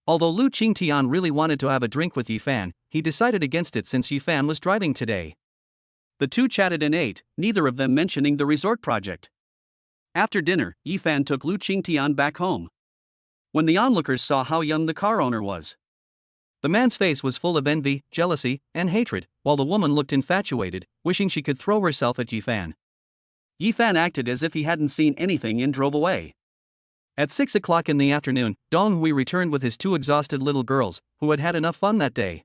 Although Lu Qingtian really wanted to have a drink with Yifan, he decided against it since Yifan was driving today. The two chatted and ate, neither of them mentioning the resort project. After dinner, Yifan took Lu Qingtian back home. When the onlookers saw how young the car owner was, the man's face was full of envy, jealousy, and hatred, while the woman looked infatuated, wishing she could throw herself at Yifan. Yifan acted as if he hadn't seen anything and drove away. At 6 o'clock in the afternoon, Dong Hui returned with his two exhausted little girls, who had had enough fun that day.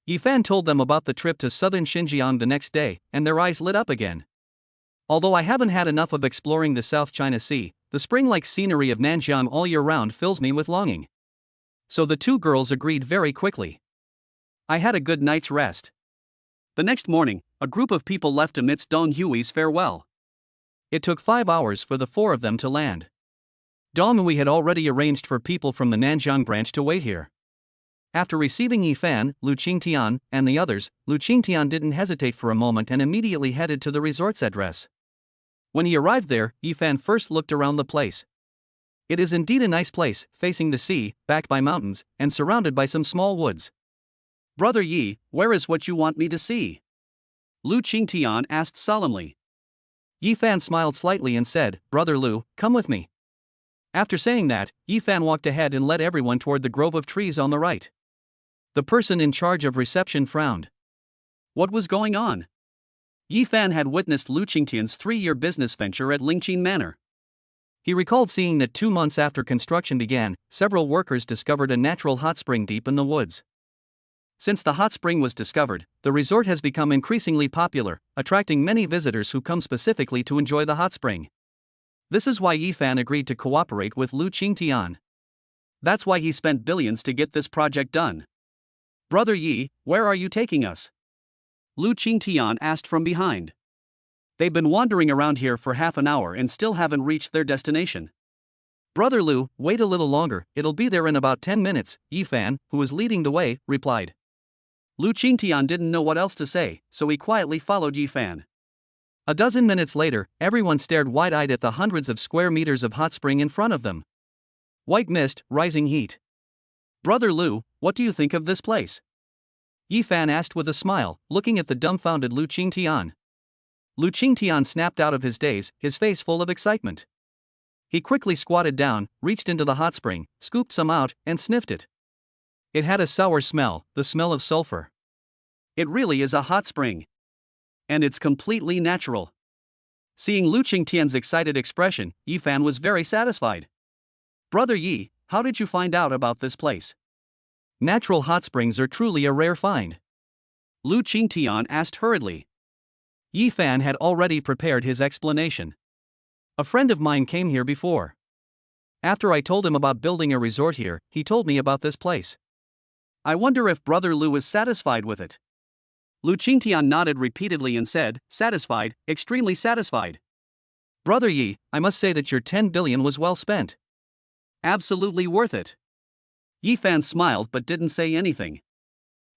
Yifan told them about the trip to southern Xinjiang the next day, and their eyes lit up again. Although I haven't had enough of exploring the South China Sea, the spring-like scenery of Nanjiang all year round fills me with longing. So the two girls agreed very quickly. I had a good night's rest. The next morning, a group of people left amidst Dong Hui's farewell. It took 5 hours for the four of them to land. Dong Hui had already arranged for people from the Nanjiang branch to wait here. After receiving Yifan, Lu Qingtian, and the others, Lu Qingtian didn't hesitate for a moment and immediately headed to the resort's address. When he arrived there, Yifan first looked around the place. It is indeed a nice place, facing the sea, backed by mountains, and surrounded by some small woods. Brother Yi, where is what you want me to see? Lu Qingtian asked solemnly. Yifan smiled slightly and said, Brother Lu, come with me. After saying that, Yifan walked ahead and led everyone toward the grove of trees on the right. The person in charge of reception frowned. What was going on? Yifan had witnessed Lu Qingtian's 3-year business venture at Lingqin Manor. He recalled seeing that 2 months after construction began, several workers discovered a natural hot spring deep in the woods. Since the hot spring was discovered, the resort has become increasingly popular, attracting many visitors who come specifically to enjoy the hot spring. This is why Yifan agreed to cooperate with Lu Qingtian. That's why he spent billions to get this project done. Brother Yi, where are you taking us? Lu Qingtian asked from behind. They've been wandering around here for half an hour and still haven't reached their destination. Brother Lu, wait a little longer, it'll be there in about 10 minutes, Yifan, who was leading the way, replied. Lu Qingtian didn't know what else to say, so he quietly followed Yifan. A dozen minutes later, everyone stared wide-eyed at the hundreds of square meters of hot spring in front of them. White mist, rising heat. Brother Lu, what do you think of this place? Yifan asked with a smile, looking at the dumbfounded Lu Qingtian. Lu Qingtian snapped out of his daze, his face full of excitement. He quickly squatted down, reached into the hot spring, scooped some out, and sniffed it. It had a sour smell, the smell of sulfur. It really is a hot spring. And it's completely natural. Seeing Lu Qingtian's excited expression, Yifan was very satisfied. Brother Yi, how did you find out about this place? Natural hot springs are truly a rare find. Lu Qingtian asked hurriedly. Yifan had already prepared his explanation. A friend of mine came here before. After I told him about building a resort here, he told me about this place. I wonder if Brother Lu is satisfied with it. Lu Qingtian nodded repeatedly and said, satisfied, extremely satisfied. Brother Yi, I must say that your 10 billion was well spent. Absolutely worth it. Yifan smiled but didn't say anything.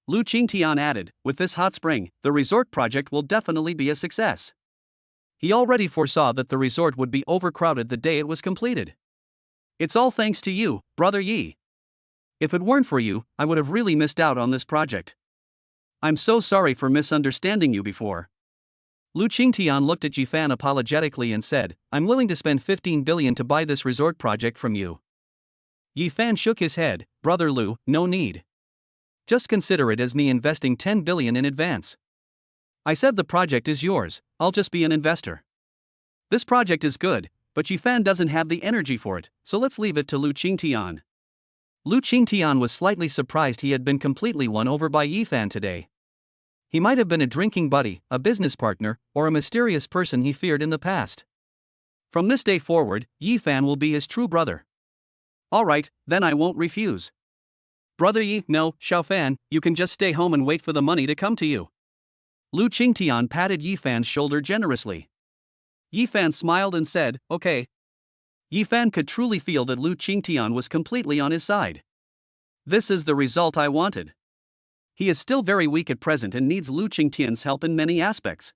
Lu Qingtian added, with this hot spring, the resort project will definitely be a success. He already foresaw that the resort would be overcrowded the day it was completed. It's all thanks to you, Brother Yi. If it weren't for you, I would have really missed out on this project. I'm so sorry for misunderstanding you before. Lu Qingtian looked at Yifan apologetically and said, I'm willing to spend 15 billion to buy this resort project from you. Yifan shook his head, Brother Lu, no need. Just consider it as me investing 10 billion in advance. I said the project is yours, I'll just be an investor. This project is good, but Yifan doesn't have the energy for it, so let's leave it to Lu Qingtian. Lu Qingtian was slightly surprised he had been completely won over by Yifan today. He might have been a drinking buddy, a business partner, or a mysterious person he feared in the past. From this day forward, Yifan will be his true brother. Alright, then I won't refuse. Brother Yi, no, Xiaofan, you can just stay home and wait for the money to come to you. Lu Qingtian patted Yifan's shoulder generously. Yifan smiled and said, okay. Yifan could truly feel that Lu Qingtian was completely on his side. This is the result I wanted. He is still very weak at present and needs Lu Qingtian's help in many aspects.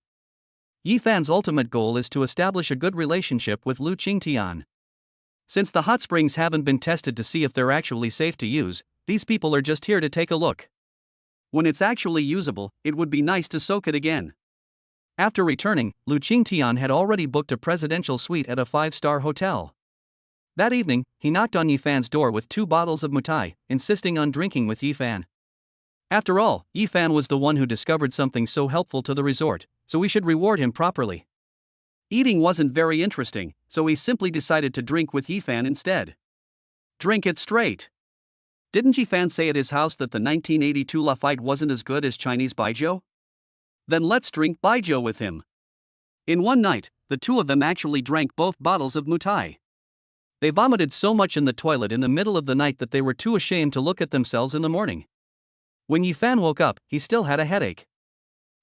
Yifan's ultimate goal is to establish a good relationship with Lu Qingtian. Since the hot springs haven't been tested to see if they're actually safe to use, these people are just here to take a look. When it's actually usable, it would be nice to soak it again. After returning, Lu Qingtian had already booked a presidential suite at a 5-star hotel. That evening, he knocked on Yifan's door with 2 bottles of mutai, insisting on drinking with Yifan. After all, Yifan was the one who discovered something so helpful to the resort, so we should reward him properly. Eating wasn't very interesting, so he simply decided to drink with Yifan instead. Drink it straight. Didn't Yifan say at his house that the 1982 La fight wasn't as good as Chinese baijiu? Then let's drink baijiu with him. In one night, the two of them actually drank both bottles of mutai. They vomited so much in the toilet in the middle of the night that they were too ashamed to look at themselves in the morning. When Yifan woke up, he still had a headache.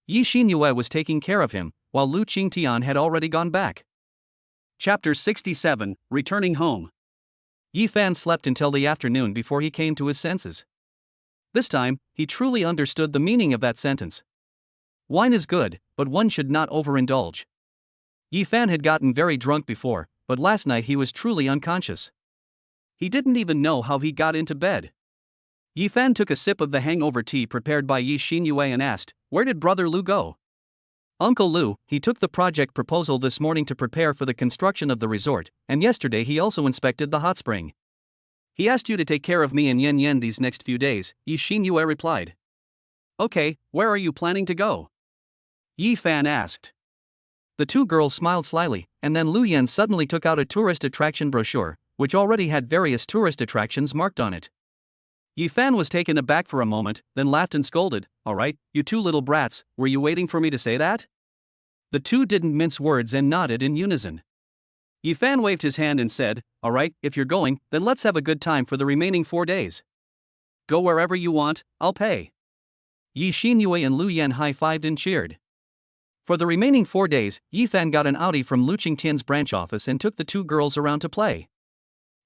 Yi Xinyue was taking care of him, while Lu Qingtian had already gone back. Chapter 67, Returning Home. Yifan slept until the afternoon before he came to his senses. This time, he truly understood the meaning of that sentence. Wine is good, but one should not overindulge. Yifan had gotten very drunk before, but last night he was truly unconscious. He didn't even know how he got into bed. Yifan took a sip of the hangover tea prepared by Yi Xinyue and asked, "Where did Brother Lu go?" "Uncle Lu, he took the project proposal this morning to prepare for the construction of the resort, and yesterday he also inspected the hot spring. He asked you to take care of me and Yen Yen these next few days," Yi Xinyue replied. "Okay, where are you planning to go?" Yifan asked. The two girls smiled slyly, and then Lu Yen suddenly took out a tourist attraction brochure, which already had various tourist attractions marked on it. Yifan was taken aback for a moment, then laughed and scolded, "Alright, you two little brats, were you waiting for me to say that?" The two didn't mince words and nodded in unison. Yifan waved his hand and said, "Alright, if you're going, then let's have a good time for the remaining 4 days. Go wherever you want, I'll pay." Yi Xinyue and Lu Yen high-fived and cheered. For the remaining 4 days, Yifan got an Audi from Lu Qingtian's branch office and took the two girls around to play.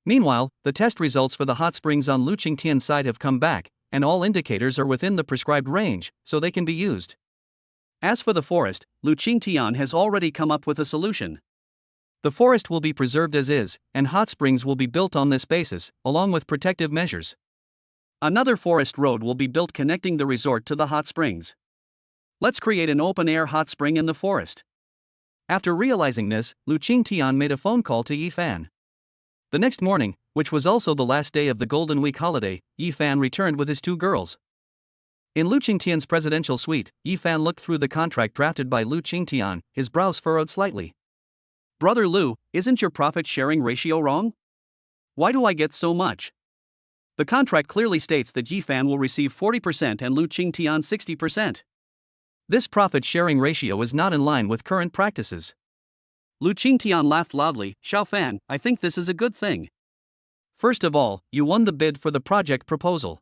Meanwhile, the test results for the hot springs on Lu Qingtian's side have come back, and all indicators are within the prescribed range, so they can be used. As for the forest, Lu Qingtian has already come up with a solution. The forest will be preserved as is, and hot springs will be built on this basis, along with protective measures. Another forest road will be built connecting the resort to the hot springs. Let's create an open-air hot spring in the forest. After realizing this, Lu Qingtian made a phone call to Yifan. The next morning, which was also the last day of the Golden Week holiday, Yifan returned with his two girls. In Lu Qingtian's presidential suite, Yifan looked through the contract drafted by Lu Qingtian, his brows furrowed slightly. "Brother Lu, isn't your profit-sharing ratio wrong? Why do I get so much? The contract clearly states that Yifan will receive 40% and Lu Qingtian 60%. This profit-sharing ratio is not in line with current practices." Lu Qingtian laughed loudly. "Xiaofan, I think this is a good thing. First of all, you won the bid for the project proposal.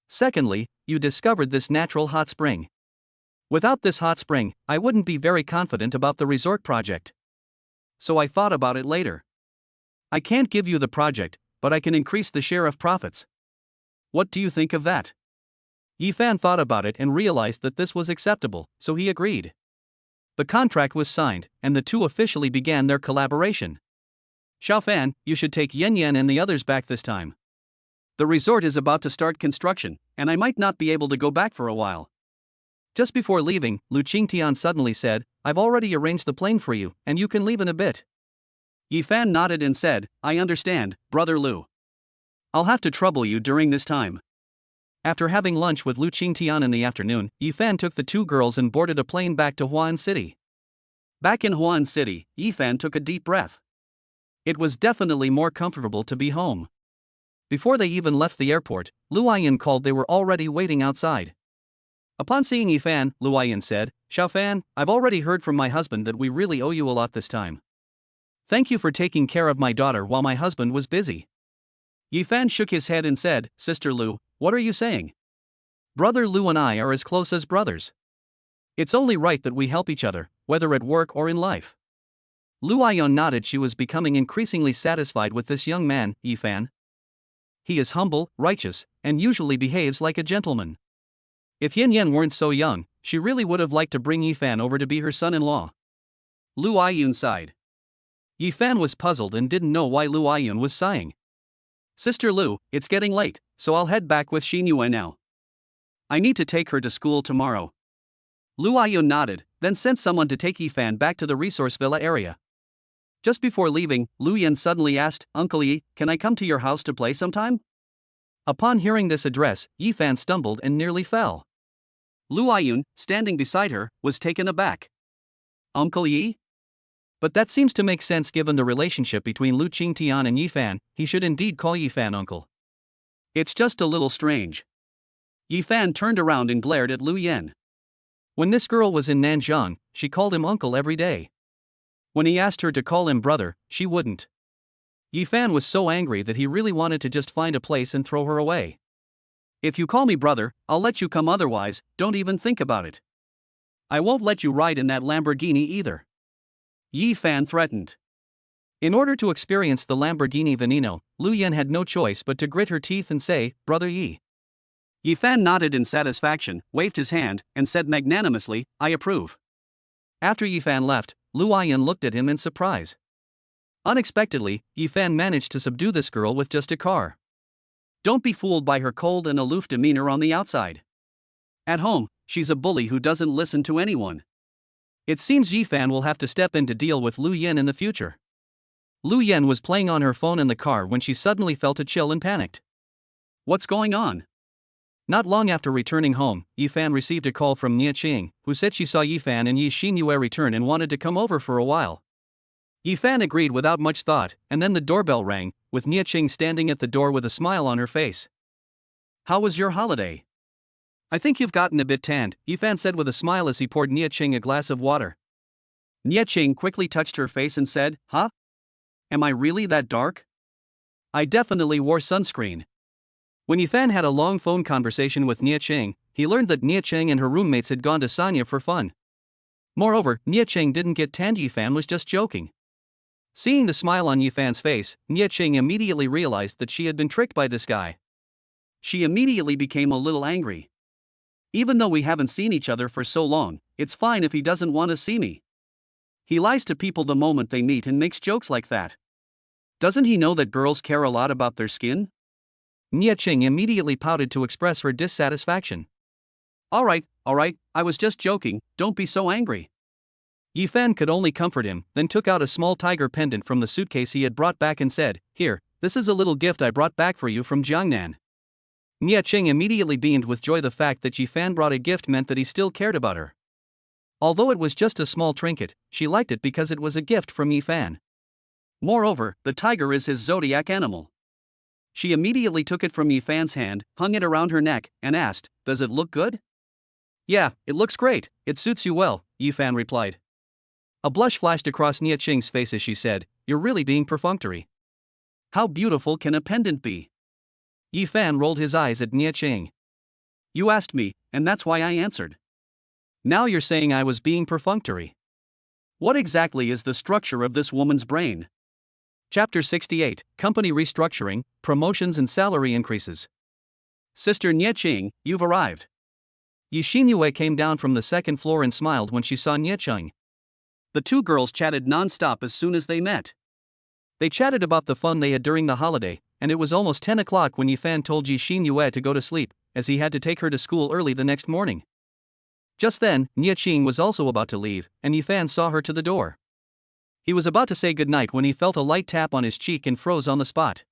Secondly, you discovered this natural hot spring. Without this hot spring, I wouldn't be very confident about the resort project. So I thought about it later. I can't give you the project, but I can increase the share of profits. What do you think of that?" Yifan thought about it and realized that this was acceptable, so he agreed. The contract was signed, and the two officially began their collaboration. "Xiaofan, you should take Yen Yen and the others back this time. The resort is about to start construction, and I might not be able to go back for a while." Just before leaving, Lu Qingtian suddenly said, "I've already arranged the plane for you, and you can leave in a bit." Yifan nodded and said, "I understand, Brother Lu. I'll have to trouble you during this time." After having lunch with Lu Qingtian in the afternoon, Yifan took the two girls and boarded a plane back to Huan City. Back in Huan City, Yifan took a deep breath. It was definitely more comfortable to be home. Before they even left the airport, Lu Aiyan called. They were already waiting outside. Upon seeing Yifan, Lu Aiyan said, "Xiaofan, I've already heard from my husband that we really owe you a lot this time. Thank you for taking care of my daughter while my husband was busy." Yi Fan shook his head and said, Sister Lu, what are you saying? Brother Lu and I are as close as brothers. It's only right that we help each other, whether at work or in life. Lu Aiyun nodded. She was becoming increasingly satisfied with this young man, Yi Fan. He is humble, righteous, and usually behaves like a gentleman. If Yin Yan weren't so young, she really would have liked to bring Yi Fan over to be her son-in-law. Lu Aiyun sighed. Yi Fan was puzzled and didn't know why Lu Aiyun was sighing. Sister Lu, it's getting late, so I'll head back with Xin Yue now. I need to take her to school tomorrow. Lu Aiyun nodded, then sent someone to take Yi Fan back to the resource villa area. Just before leaving, Lu Yan suddenly asked, Uncle Yi, can I come to your house to play sometime? Upon hearing this address, Yi Fan stumbled and nearly fell. Lu Aiyun, standing beside her, was taken aback. Uncle Yi? But that seems to make sense given the relationship between Lu Qingtian and Yi Fan. He should indeed call Yi Fan uncle. It's just a little strange. Yi Fan turned around and glared at Lu Yan. When this girl was in Nanzhang, she called him uncle every day. When he asked her to call him brother, she wouldn't. Yi Fan was so angry that he really wanted to just find a place and throw her away. If you call me brother, I'll let you come, otherwise, don't even think about it. I won't let you ride in that Lamborghini either. Yi Fan threatened. In order to experience the Lamborghini Veneno, Lu Yan had no choice but to grit her teeth and say, Brother Yi. Yi Fan nodded in satisfaction, waved his hand, and said magnanimously, I approve. After Yi Fan left, Lu Aiyun looked at him in surprise. Unexpectedly, Yi Fan managed to subdue this girl with just a car. Don't be fooled by her cold and aloof demeanor on the outside. At home, she's a bully who doesn't listen to anyone. It seems Yi Fan will have to step in to deal with Lu Yan in the future. Lu Yan was playing on her phone in the car when she suddenly felt a chill and panicked. What's going on? Not long after returning home, Yi Fan received a call from Nie Qing, who said she saw Yi Fan and Yi Xinyue return and wanted to come over for a while. Yi Fan agreed without much thought, and then the doorbell rang, with Nie Qing standing at the door with a smile on her face. How was your holiday? I think you've gotten a bit tanned, Yi Fan said with a smile as he poured Nie Qing a glass of water. Nie Qing quickly touched her face and said, Huh? Am I really that dark? I definitely wore sunscreen. When Yi Fan had a long phone conversation with Nie Qing, he learned that Nie Qing and her roommates had gone to Sanya for fun. Moreover, Nie Qing didn't get tanned. Yi Fan was just joking. Seeing the smile on Yi Fan's face, Nie Qing immediately realized that she had been tricked by this guy. She immediately became a little angry. Even though we haven't seen each other for so long, it's fine if he doesn't want to see me. He lies to people the moment they meet and makes jokes like that. Doesn't he know that girls care a lot about their skin? Nie Qing immediately pouted to express her dissatisfaction. Alright, I was just joking, don't be so angry. Yi Fan could only comfort him, then took out a small tiger pendant from the suitcase he had brought back and said, Here, this is a little gift I brought back for you from Jiangnan. Nie Qing immediately beamed with joy. The fact that Yi Fan brought a gift meant that he still cared about her. Although it was just a small trinket, she liked it because it was a gift from Yi Fan. Moreover, the tiger is his zodiac animal. She immediately took it from Yi Fan's hand, hung it around her neck, and asked, Does it look good? Yeah, it looks great, it suits you well, Yi Fan replied. A blush flashed across Nie Qing's face as she said, You're really being perfunctory. How beautiful can a pendant be? Yi Fan rolled his eyes at Nie Qing. You asked me, and that's why I answered. Now you're saying I was being perfunctory. What exactly is the structure of this woman's brain? Chapter 68, Company Restructuring, Promotions and Salary Increases. Sister Nie Qing, you've arrived. Yi Xinyue came down from the second floor and smiled when she saw Nie Qing. The two girls chatted non-stop as soon as they met. They chatted about the fun they had during the holiday, and it was almost 10 o'clock when Yi Fan told Yi Xinyue to go to sleep, as he had to take her to school early the next morning. Just then, Nie Qing was also about to leave, and Yi Fan saw her to the door. He was about to say goodnight when he felt a light tap on his cheek and froze on the spot.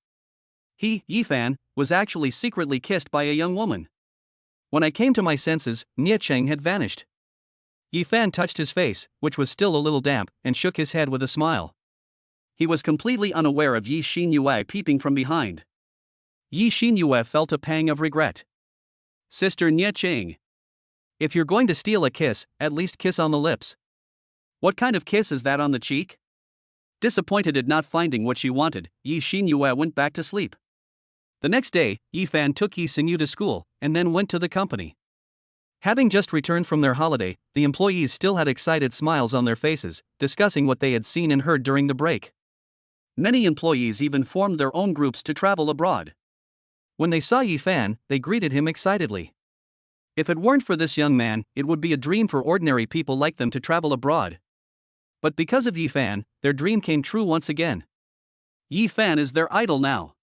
He, Yi Fan, was actually secretly kissed by a young woman. When I came to my senses, Nie Qing had vanished. Yi Fan touched his face, which was still a little damp, and shook his head with a smile. He was completely unaware of Yi Xinyue peeping from behind. Yi Xinyue felt a pang of regret. Sister Nie Qing. If you're going to steal a kiss, at least kiss on the lips. What kind of kiss is that on the cheek? Disappointed at not finding what she wanted, Yi Xinyue went back to sleep. The next day, Yifan took Yi Xinyu to school, and then went to the company. Having just returned from their holiday, the employees still had excited smiles on their faces, discussing what they had seen and heard during the break. Many employees even formed their own groups to travel abroad. When they saw Yifan, they greeted him excitedly. If it weren't for this young man, it would be a dream for ordinary people like them to travel abroad. But because of Yifan, their dream came true once again. Yifan is their idol now.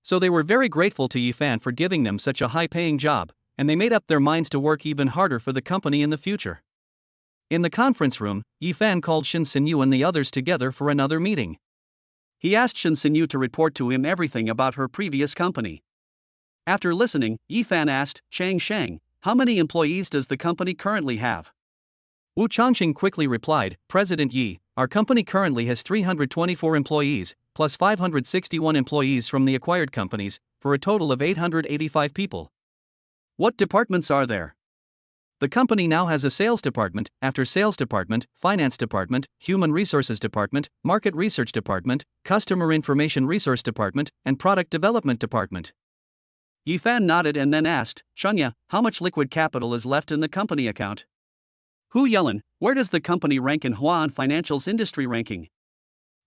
So they were very grateful to Yifan for giving them such a high-paying job, and they made up their minds to work even harder for the company in the future. In the conference room, Yifan called Shin Xinyu and the others together for another meeting. He asked Shin Xinyu to report to him everything about her previous company. After listening, Yifan asked Chang Sheng, "How many employees does the company currently have?" Wu Changqing quickly replied, "President Yi, our company currently has 324 employees, plus 561 employees from the acquired companies, for a total of 885 people. What departments are there?" The company now has a sales department, after-sales department, finance department, human resources department, market research department, customer information resource department, and product development department. Yifan nodded and then asked, "Shunya, how much liquid capital is left in the company account?" Hu Yelin, where does the company rank in Huan Financial's industry ranking?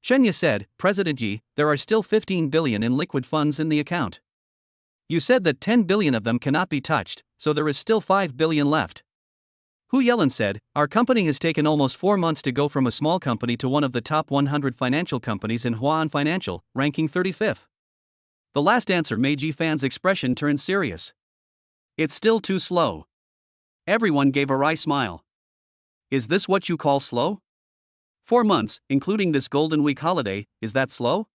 Shenya said, "President Yi, there are still 15 billion in liquid funds in the account. You said that 10 billion of them cannot be touched, so there is still 5 billion left." Hu Yelin said, "Our company has taken almost 4 months to go from a small company to one of the top 100 financial companies in Huan Financial, ranking 35th. The last answer made Yifan's expression turn serious. "It's still too slow." Everyone gave a wry smile. "Is this what you call slow? 4 months, including this Golden Week holiday, is that slow?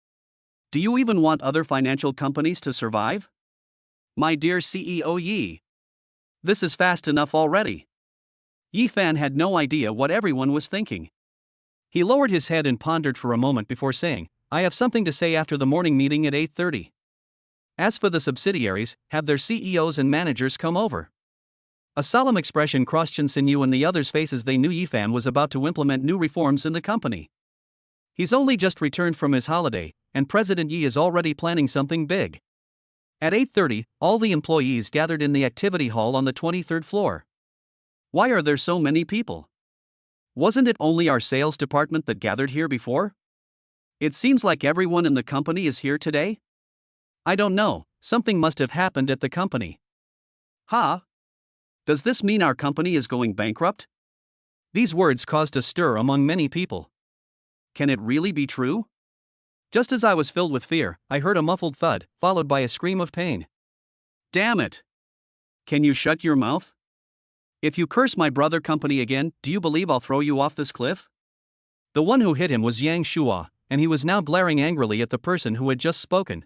Do you even want other financial companies to survive? My dear CEO Yi, this is fast enough already." Yifan had no idea what everyone was thinking. He lowered his head and pondered for a moment before saying, "I have something to say after the morning meeting at 8:30. As for the subsidiaries, have their CEOs and managers come over." A solemn expression crossed Shin Xinyu and the others' faces. They knew Yifan was about to implement new reforms in the company. He's only just returned from his holiday, and President Yi is already planning something big. At 8:30, all the employees gathered in the activity hall on the 23rd floor. Why are there so many people? Wasn't it only our sales department that gathered here before? It seems like everyone in the company is here today. I don't know, something must have happened at the company. Huh? Does this mean our company is going bankrupt? These words caused a stir among many people. Can it really be true? Just as I was filled with fear, I heard a muffled thud, followed by a scream of pain. Damn it! Can you shut your mouth? If you curse my brother company again, do you believe I'll throw you off this cliff? The one who hit him was Yang Shua, and he was now glaring angrily at the person who had just spoken.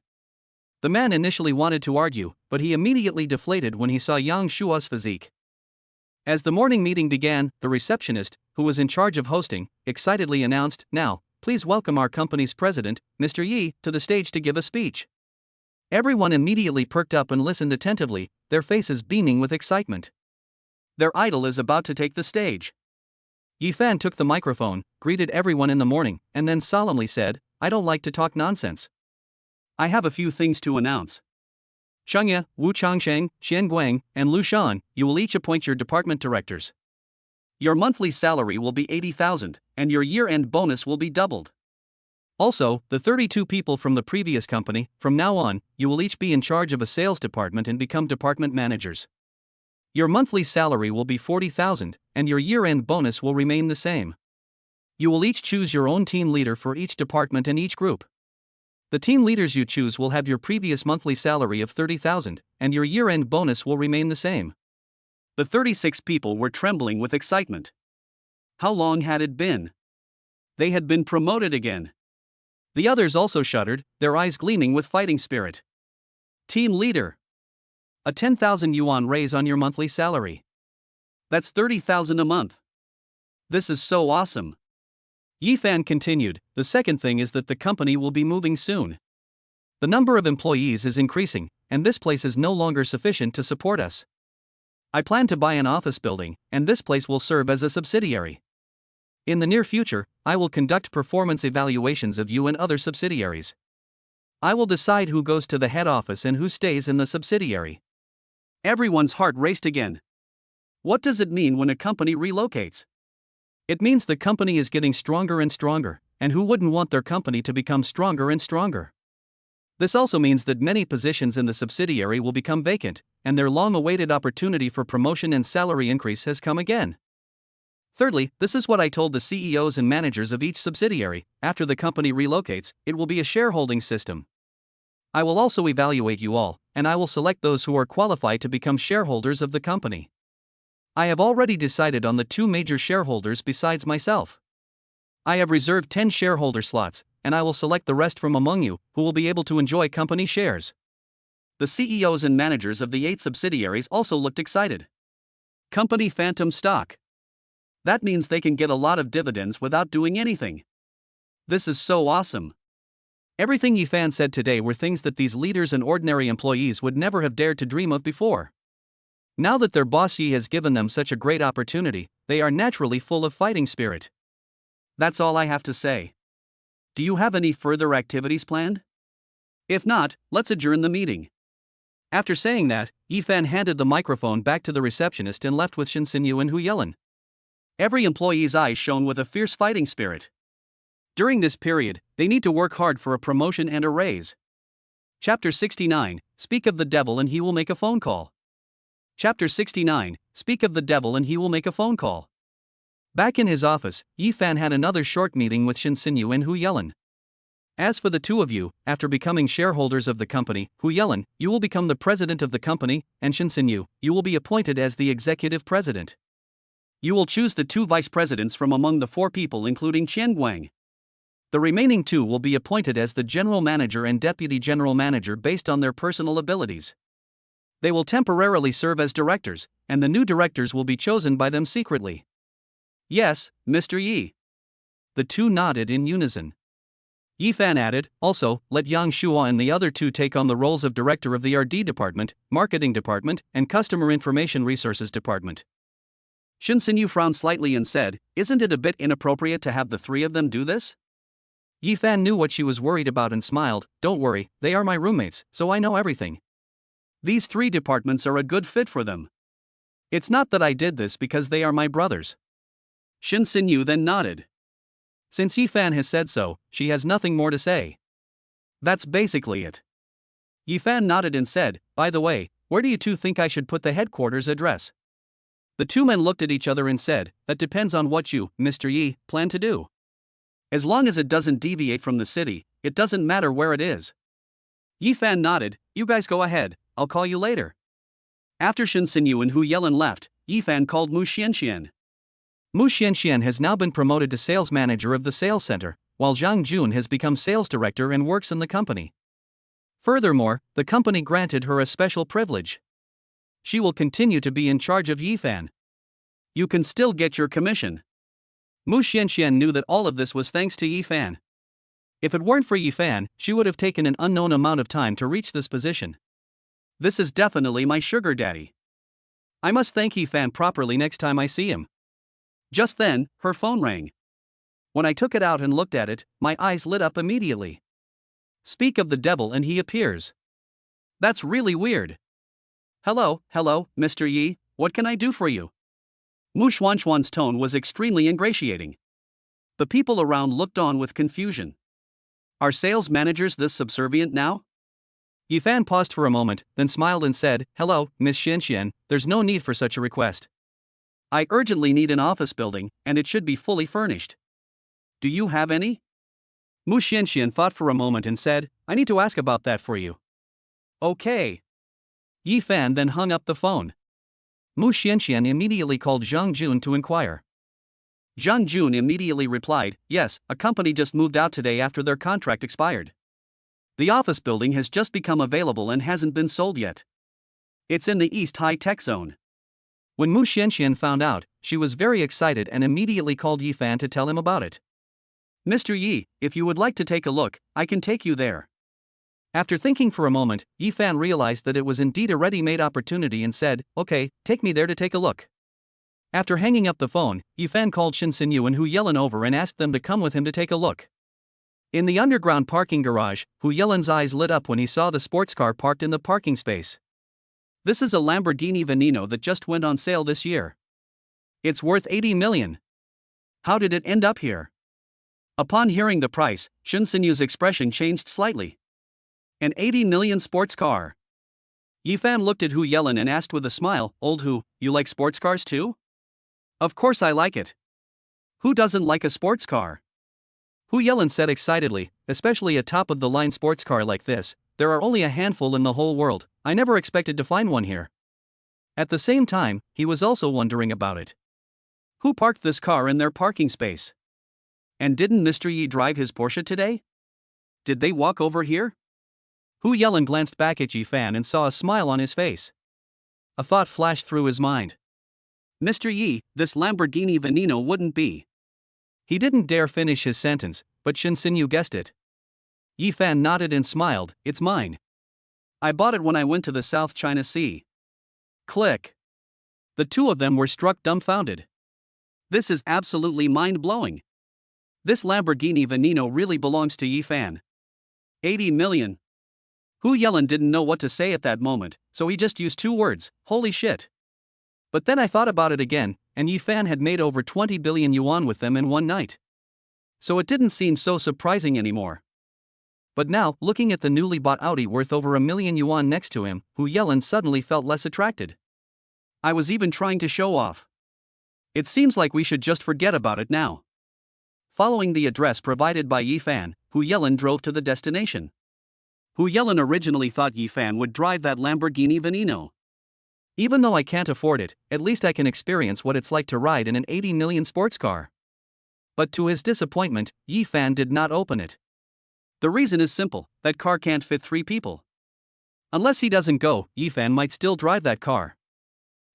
The man initially wanted to argue, but he immediately deflated when he saw Yang Shua's physique. As the morning meeting began, the receptionist, who was in charge of hosting, excitedly announced, "Now, please welcome our company's president, Mr. Yi, to the stage to give a speech." Everyone immediately perked up and listened attentively, their faces beaming with excitement. Their idol is about to take the stage. Yifan took the microphone, greeted everyone in the morning, and then solemnly said, "I don't like to talk nonsense. I have a few things to announce. Shengye, Wu Changsheng, Xian Guang, and Lu Shan, you will each appoint your department directors. Your monthly salary will be 80,000, and your year-end bonus will be doubled. Also, the 32 people from the previous company, from now on, you will each be in charge of a sales department and become department managers. Your monthly salary will be 40,000, and your year-end bonus will remain the same. You will each choose your own team leader for each department and each group. The team leaders you choose will have your previous monthly salary of 30,000, and your year-end bonus will remain the same." The 36 people were trembling with excitement. How long had it been? They had been promoted again. The others also shuddered, their eyes gleaming with fighting spirit. Team leader. A 10,000 yuan raise on your monthly salary. That's 30,000 a month. This is so awesome. Yifan continued, "The second thing is that the company will be moving soon. The number of employees is increasing, and this place is no longer sufficient to support us. I plan to buy an office building, and this place will serve as a subsidiary. In the near future, I will conduct performance evaluations of you and other subsidiaries. I will decide who goes to the head office and who stays in the subsidiary. Everyone's heart raced again. What does it mean when a company relocates? It means the company is getting stronger and stronger, and who wouldn't want their company to become stronger and stronger? This also means that many positions in the subsidiary will become vacant, and their long-awaited opportunity for promotion and salary increase has come again. Thirdly, this is what I told the CEOs and managers of each subsidiary: after the company relocates, it will be a shareholding system. I will also evaluate you all, and I will select those who are qualified to become shareholders of the company. I have already decided on the 2 major shareholders besides myself. I have reserved 10 shareholder slots, and I will select the rest from among you, who will be able to enjoy company shares. The CEOs and managers of the 8 subsidiaries also looked excited. Company phantom stock. That means they can get a lot of dividends without doing anything. This is so awesome. Everything Yifan said today were things that these leaders and ordinary employees would never have dared to dream of before. Now that their boss Yi has given them such a great opportunity, they are naturally full of fighting spirit. That's all I have to say. Do you have any further activities planned? If not, let's adjourn the meeting. After saying that, Yifan handed the microphone back to the receptionist and left with Shinsinyu and Hu Yelin. Every employee's eyes shone with a fierce fighting spirit. During this period, they need to work hard for a promotion and a raise. Chapter 69, Speak of the Devil and he will make a phone call. Chapter 69, Speak of the Devil and he will make a phone call. Back in his office, Yifan had another short meeting with Shinsinyu and Hu Yelin. As for the 2 of you, after becoming shareholders of the company, Hu Yelin, you will become the president of the company, and Shinsinyu, you will be appointed as the executive president. You will choose the 2 vice presidents from among the 4 people including Qian Guang. The remaining 2 will be appointed as the general manager and deputy general manager based on their personal abilities. They will temporarily serve as directors, and the new directors will be chosen by them secretly. Yes, Mr. Yi. The 2 nodded in unison. Yifan added, also, let Yang Shuo and the other 2 take on the roles of director of the RD department, marketing department, and customer information resources department. Shinsinyu frowned slightly and said, isn't it a bit inappropriate to have the 3 of them do this? Yifan knew what she was worried about and smiled, don't worry, they are my roommates, so I know everything. These 3 departments are a good fit for them. It's not that I did this because they are my brothers. Shinsinyu then nodded. Since Yifan has said so, she has nothing more to say. That's basically it. Yifan nodded and said, by the way, where do you 2 think I should put the headquarters address? The 2 men looked at each other and said, that depends on what you, Mr. Yi, plan to do. As long as it doesn't deviate from the city, it doesn't matter where it is. Yifan nodded, you guys go ahead, I'll call you later. After Shinsinyu and Hu Yelin left, Yifan called Mu Xianxian. Mu Xianxian has now been promoted to sales manager of the sales center, while Zhang Jun has become sales director and works in the company. Furthermore, the company granted her a special privilege. She will continue to be in charge of Yifan. You can still get your commission. Mu Xianxian knew that all of this was thanks to Yifan. If it weren't for Yifan, she would have taken an unknown amount of time to reach this position. This is definitely my sugar daddy. I must thank Yifan properly next time I see him. Just then, her phone rang. When I took it out and looked at it, my eyes lit up immediately. Speak of the devil and he appears. That's really weird. Hello, Mr. Yi, what can I do for you? Mu Xuanxuan's tone was extremely ingratiating. The people around looked on with confusion. Are sales managers this subservient now? Yifan paused for a moment, then smiled and said, hello, Miss Xianxian, there's no need for such a request. I urgently need an office building, and it should be fully furnished. Do you have any? Mu Xianxian thought for a moment and said, I need to ask about that for you. Okay. Yifan then hung up the phone. Mu Xianxian immediately called Zhang Jun to inquire. Zhang Jun immediately replied, yes, a company just moved out today after their contract expired. The office building has just become available and hasn't been sold yet. It's in the East High Tech Zone. When Mu Xianxian found out, she was very excited and immediately called Yifan to tell him about it. Mr. Yi, if you would like to take a look, I can take you there. After thinking for a moment, Yifan realized that it was indeed a ready-made opportunity and said, okay, take me there to take a look. After hanging up the phone, Yifan called Shinsinyu and Hu Yelin over and asked them to come with him to take a look. In the underground parking garage, Hu Yelin's eyes lit up when he saw the sports car parked in the parking space. This is a Lamborghini Veneno that just went on sale this year. It's worth 80 million. How did it end up here? Upon hearing the price, Shin Sinyu's expression changed slightly. An 80 million sports car. Yifan looked at Hu Yelin and asked with a smile, "Old Hu, you like sports cars too?" "Of course I like it. Who doesn't like a sports car?" Hu Yelin said excitedly, "Especially a top-of-the-line sports car like this. There are only a handful in the whole world. I never expected to find one here." At the same time, he was also wondering about it. Who parked this car in their parking space? And didn't Mr. Yi drive his Porsche today? Did they walk over here? Hu Yelin glanced back at Yifan and saw a smile on his face. A thought flashed through his mind. "Mr. Yi, this Lamborghini Veneno wouldn't be." He didn't dare finish his sentence, but Shin Sinyu guessed it. Yifan nodded and smiled, "It's mine. I bought it when I went to the South China Sea." Click. The two of them were struck dumbfounded. This is absolutely mind-blowing. This Lamborghini Veneno really belongs to Yifan. 80 million. Hu Yelin didn't know what to say at that moment, so he just used two words, "Holy shit." But then I thought about it again, and Yifan had made over 20 billion yuan with them in one night. So it didn't seem so surprising anymore. But now, looking at the newly bought Audi worth over 1 million yuan next to him, Hu Yelin suddenly felt less attracted. I was even trying to show off. It seems like we should just forget about it now. Following the address provided by Yifan, Hu Yelin drove to the destination. Hu Yelin originally thought Yifan would drive that Lamborghini Veneno. Even though I can't afford it, at least I can experience what it's like to ride in an 80 million sports car. But to his disappointment, Yifan did not open it. The reason is simple, that car can't fit 3 people. Unless he doesn't go, Yifan might still drive that car.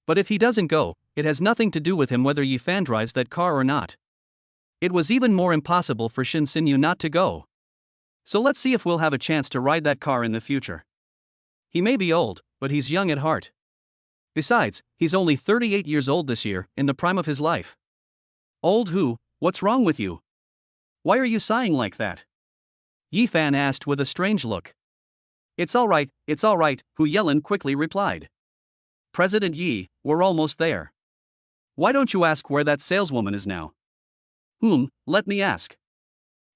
But if he doesn't go, it has nothing to do with him whether Yifan drives that car or not. It was even more impossible for Shin Sinyu not to go. So let's see if we'll have a chance to ride that car in the future. He may be old, but he's young at heart. Besides, he's only 38 years old this year, in the prime of his life. "Old Hu, what's wrong with you? Why are you sighing like that?" Yifan asked with a strange look. It's all right, Hu Yelin quickly replied. "President Yi, we're almost there. Why don't you ask where that saleswoman is now?" Let me ask."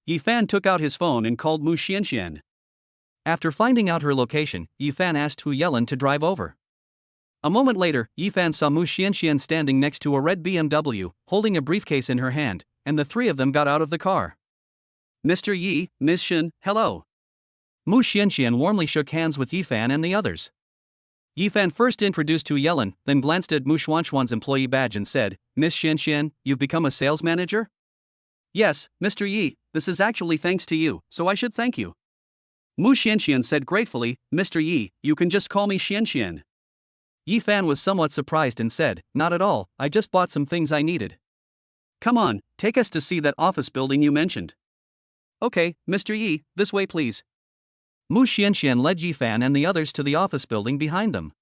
Yifan took out his phone and called Mu Xianxian. After finding out her location, Yifan asked Hu Yelin to drive over. A moment later, Yifan saw Mu Xianxian standing next to a red BMW, holding a briefcase in her hand, and the three of them got out of the car. "Mr. Yi, Ms. Shin, hello." Mu Xianxian warmly shook hands with Yifan and the others. Yifan first introduced Hu Yelin, then glanced at Mu Xuanxuan's employee badge and said, "Miss Xianxian, you've become a sales manager?" "Yes, Mr. Yi, this is actually thanks to you, so I should thank you." Mu Xianxian said gratefully, "Mr. Yi, you can just call me Xianxian." Yifan was somewhat surprised and said, "Not at all, I just bought some things I needed." "Come on, take us to see that office building you mentioned." "Okay, Mr. Yi, this way please." Mu Xianxian led Yifan and the others to the office building behind them.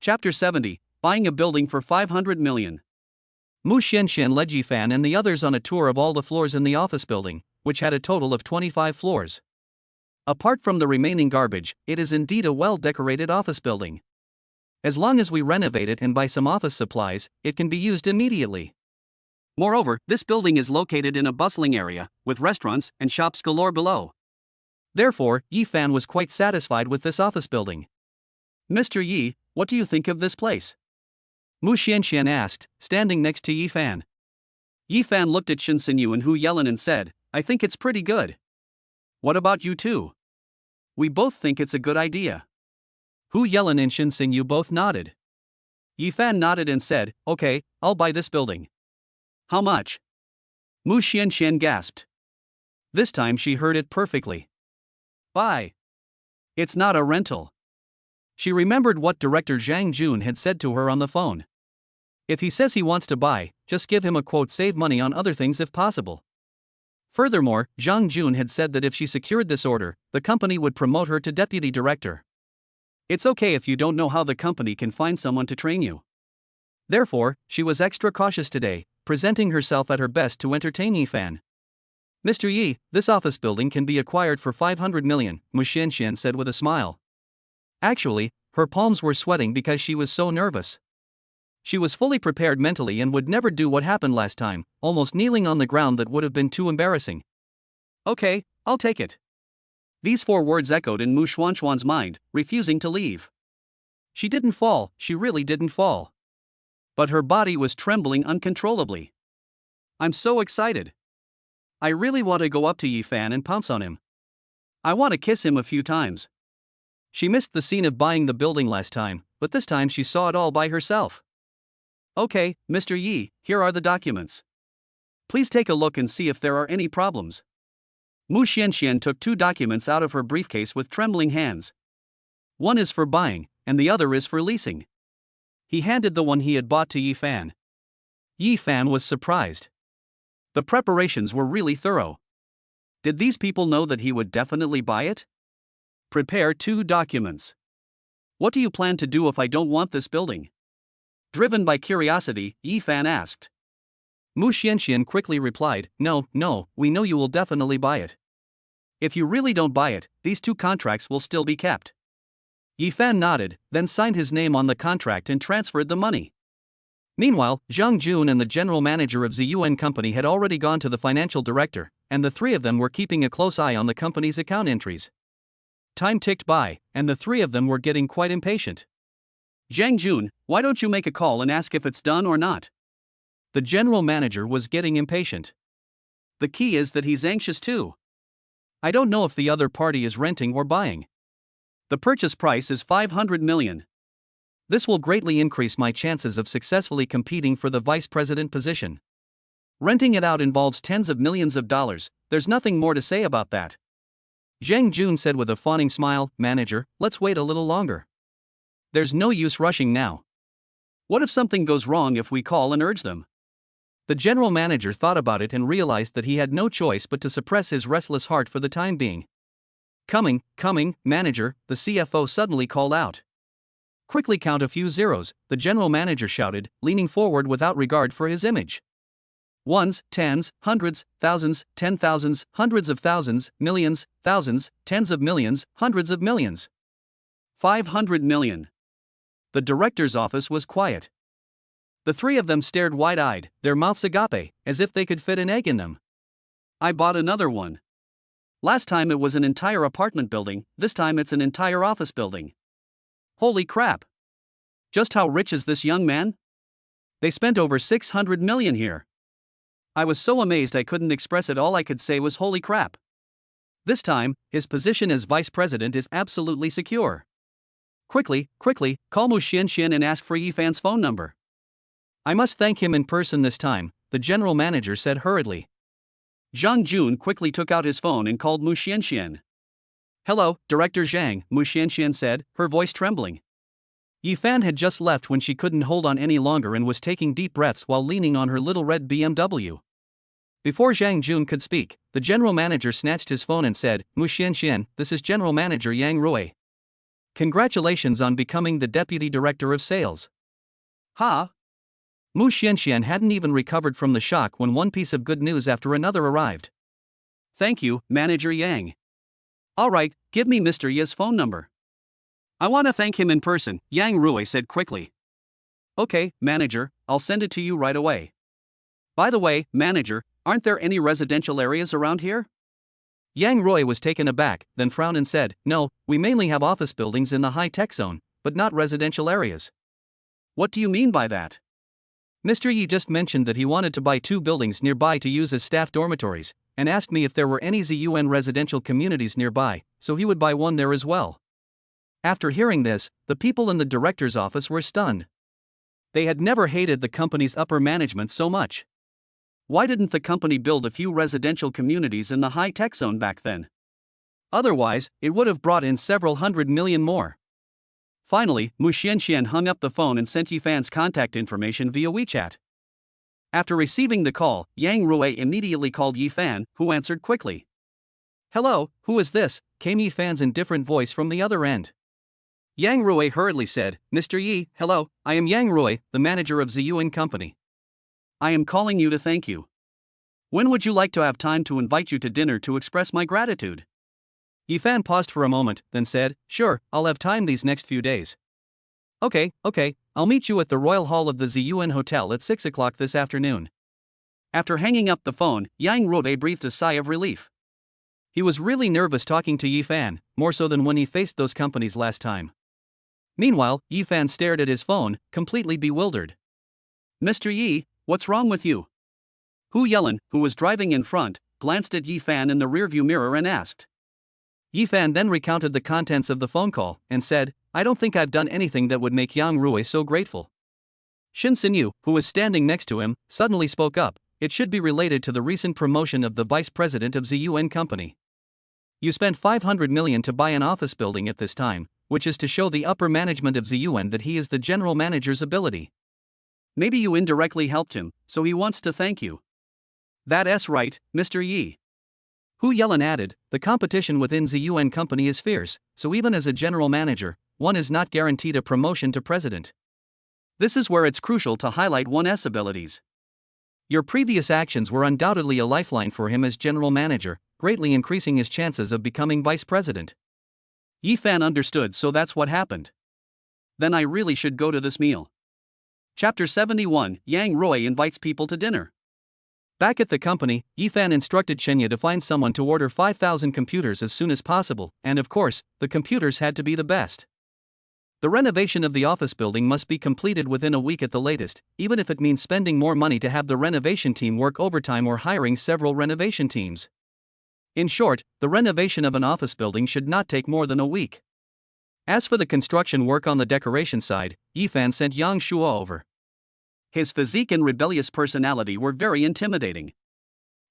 Chapter 70, Buying a Building for 500 Million. Mu Xianxian led Yifan and the others on a tour of all the floors in the office building, which had a total of 25 floors. Apart from the remaining garbage, it is indeed a well-decorated office building. As long as we renovate it and buy some office supplies, it can be used immediately. Moreover, this building is located in a bustling area, with restaurants and shops galore below. Therefore, Yifan was quite satisfied with this office building. "Mr. Yi, what do you think of this place?" Mu Xianxian asked, standing next to Yifan. Yifan looked at Shin Sinyu and Hu Yelin and said, "I think it's pretty good." "What about you two?" "We both think it's a good idea." Hu Yelin and Shin Sinyu both nodded. Yifan nodded and said, "Okay, I'll buy this building." "How much?" Mu Xianxian gasped. This time she heard it perfectly. "Buy. It's not a rental." She remembered what Director Zhang Jun had said to her on the phone. If he says he wants to buy, just give him a quote, save money on other things if possible. Furthermore, Zhang Jun had said that if she secured this order, the company would promote her to deputy director. It's okay if you don't know how the company can find someone to train you. Therefore, she was extra cautious today, presenting herself at her best to entertain Yifan. Mr. Yi, this office building can be acquired for 500 million, Mu Xianxian said with a smile. Actually, her palms were sweating because she was so nervous. She was fully prepared mentally and would never do what happened last time, almost kneeling on the ground. That would have been too embarrassing. Okay, I'll take it. These 4 words echoed in Mu Xuanxuan's mind, refusing to leave. She didn't fall, she really didn't fall. But her body was trembling uncontrollably. I'm so excited. I really want to go up to Yi Fan and pounce on him. I want to kiss him a few times. She missed the scene of buying the building last time, but this time she saw it all by herself. Okay, Mr. Yi, here are the documents. Please take a look and see if there are any problems. Mu Xianxian took 2 documents out of her briefcase with trembling hands. One is for buying, and the other is for leasing. He handed the one he had bought to Yi Fan. Yi Fan was surprised. The preparations were really thorough. Did these people know that he would definitely buy it? Prepare 2 documents. What do you plan to do if I don't want this building? Driven by curiosity, Yi Fan asked. Mu Xianxian quickly replied, No, we know you will definitely buy it. If you really don't buy it, these 2 contracts will still be kept. Yi Fan nodded, then signed his name on the contract and transferred the money. Meanwhile, Zhang Jun and the general manager of Ziyuan Company had already gone to the financial director, and the 3 of them were keeping a close eye on the company's account entries. Time ticked by, and the 3 of them were getting quite impatient. Zhang Jun, why don't you make a call and ask if it's done or not? The general manager was getting impatient. The key is that he's anxious too. I don't know if the other party is renting or buying. The purchase price is 500 million. This will greatly increase my chances of successfully competing for the vice president position. Renting it out involves tens of millions of dollars, there's nothing more to say about that. Zhang Jun said with a fawning smile, Manager, let's wait a little longer. There's no use rushing now. What if something goes wrong if we call and urge them? The general manager thought about it and realized that he had no choice but to suppress his restless heart for the time being. Coming, manager, the CFO suddenly called out. Quickly count a few zeros, the general manager shouted, leaning forward without regard for his image. Ones, tens, hundreds, thousands, 10,000s, hundreds of thousands, millions, thousands, tens of millions, hundreds of millions. 500 million. The director's office was quiet. The 3 of them stared wide-eyed, their mouths agape, as if they could fit an egg in them. I bought another one. Last time it was an entire apartment building, this time it's an entire office building. Holy crap! Just how rich is this young man? They spent over 600 million here. I was so amazed I couldn't express it. All I could say was holy crap. This time, his position as vice president is absolutely secure. Quickly, call Mu Xianxian and ask for Yi Fan's phone number. I must thank him in person this time, the general manager said hurriedly. Zhang Jun quickly took out his phone and called Mu Xianxian. Hello, Director Zhang, Mu Xianxian said, her voice trembling. Yi Fan had just left when she couldn't hold on any longer and was taking deep breaths while leaning on her little red BMW. Before Zhang Jun could speak, the general manager snatched his phone and said, Mu Xianxian, this is General Manager Yang Rui. Congratulations on becoming the Deputy Director of Sales. Huh? Mu Xianxian hadn't even recovered from the shock when one piece of good news after another arrived. Thank you, Manager Yang. Alright, give me Mr. Yi's phone number. I want to thank him in person, Yang Rui said quickly. Okay, Manager, I'll send it to you right away. By the way, Manager, aren't there any residential areas around here? Yang Rui was taken aback, then frowned and said, No, we mainly have office buildings in the high-tech zone, but not residential areas. What do you mean by that? Mr. Yi just mentioned that he wanted to buy 2 buildings nearby to use as staff dormitories, and asked me if there were any ZUN residential communities nearby, so he would buy one there as well. After hearing this, the people in the director's office were stunned. They had never hated the company's upper management so much. Why didn't the company build a few residential communities in the high-tech zone back then? Otherwise, it would have brought in several hundred million more. Finally, Mu Xianxian hung up the phone and sent Yi Fan's contact information via WeChat. After receiving the call, Yang Rui immediately called Yi Fan, who answered quickly. Hello, who is this? Came Yi Fan's indifferent voice from the other end. Yang Rui hurriedly said, Mr. Yi, hello, I am Yang Rui, the manager of Ziyuan Company. I am calling you to thank you. When would you like to have time to invite you to dinner to express my gratitude? Yifan paused for a moment, then said, Sure, I'll have time these next few days. Okay, I'll meet you at the Royal Hall of the ZUN Hotel at 6 o'clock this afternoon. After hanging up the phone, Yang Ruei breathed a sigh of relief. He was really nervous talking to Yifan, more so than when he faced those companies last time. Meanwhile, Yifan stared at his phone, completely bewildered. Mr. Yi, what's wrong with you? Hu Yelin, who was driving in front, glanced at Yifan in the rearview mirror and asked. Yifan then recounted the contents of the phone call, and said, I don't think I've done anything that would make Yang Ruei so grateful. Shin Sinyu, who was standing next to him, suddenly spoke up. It should be related to the recent promotion of the vice president of ZUN Company. You spent 500 million to buy an office building at this time, which is to show the upper management of ZUN that he is the general manager's ability. Maybe you indirectly helped him, so he wants to thank you. That's right, Mr. Yi. Hu Yelin added, the competition within ZUN Company is fierce, so even as a general manager, one is not guaranteed a promotion to president. This is where it's crucial to highlight one's abilities. Your previous actions were undoubtedly a lifeline for him as general manager, greatly increasing his chances of becoming vice president. Yifan understood, so that's what happened. Then I really should go to this meal. Chapter 71, Yang Ruei invites people to dinner. Back at the company, Yifan instructed Chenya to find someone to order 5,000 computers as soon as possible, and of course, the computers had to be the best. The renovation of the office building must be completed within a week at the latest, even if it means spending more money to have the renovation team work overtime or hiring several renovation teams. In short, the renovation of an office building should not take more than a week. As for the construction work on the decoration side, Yifan sent Yang Shuo over. His physique and rebellious personality were very intimidating.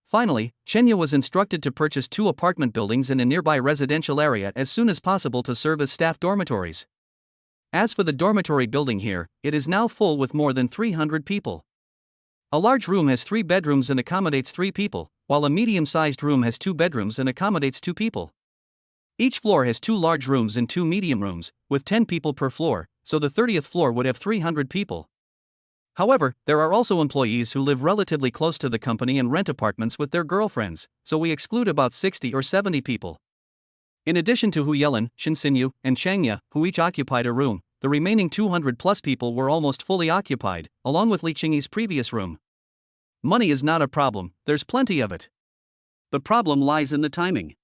Finally, Chenya was instructed to purchase 2 apartment buildings in a nearby residential area as soon as possible to serve as staff dormitories. As for the dormitory building here, it is now full with more than 300 people. A large room has 3 bedrooms and accommodates 3 people, while a medium-sized room has 2 bedrooms and accommodates 2 people. Each floor has 2 large rooms and 2 medium rooms, with 10 people per floor, so the 30th floor would have 300 people. However, there are also employees who live relatively close to the company and rent apartments with their girlfriends, so we exclude about 60 or 70 people. In addition to Hu Yelin, Shin Sinyu, and Chengya, who each occupied a room, the remaining 200+ people were almost fully occupied, along with Li Qingyi's previous room. Money is not a problem, there's plenty of it. The problem lies in the timing.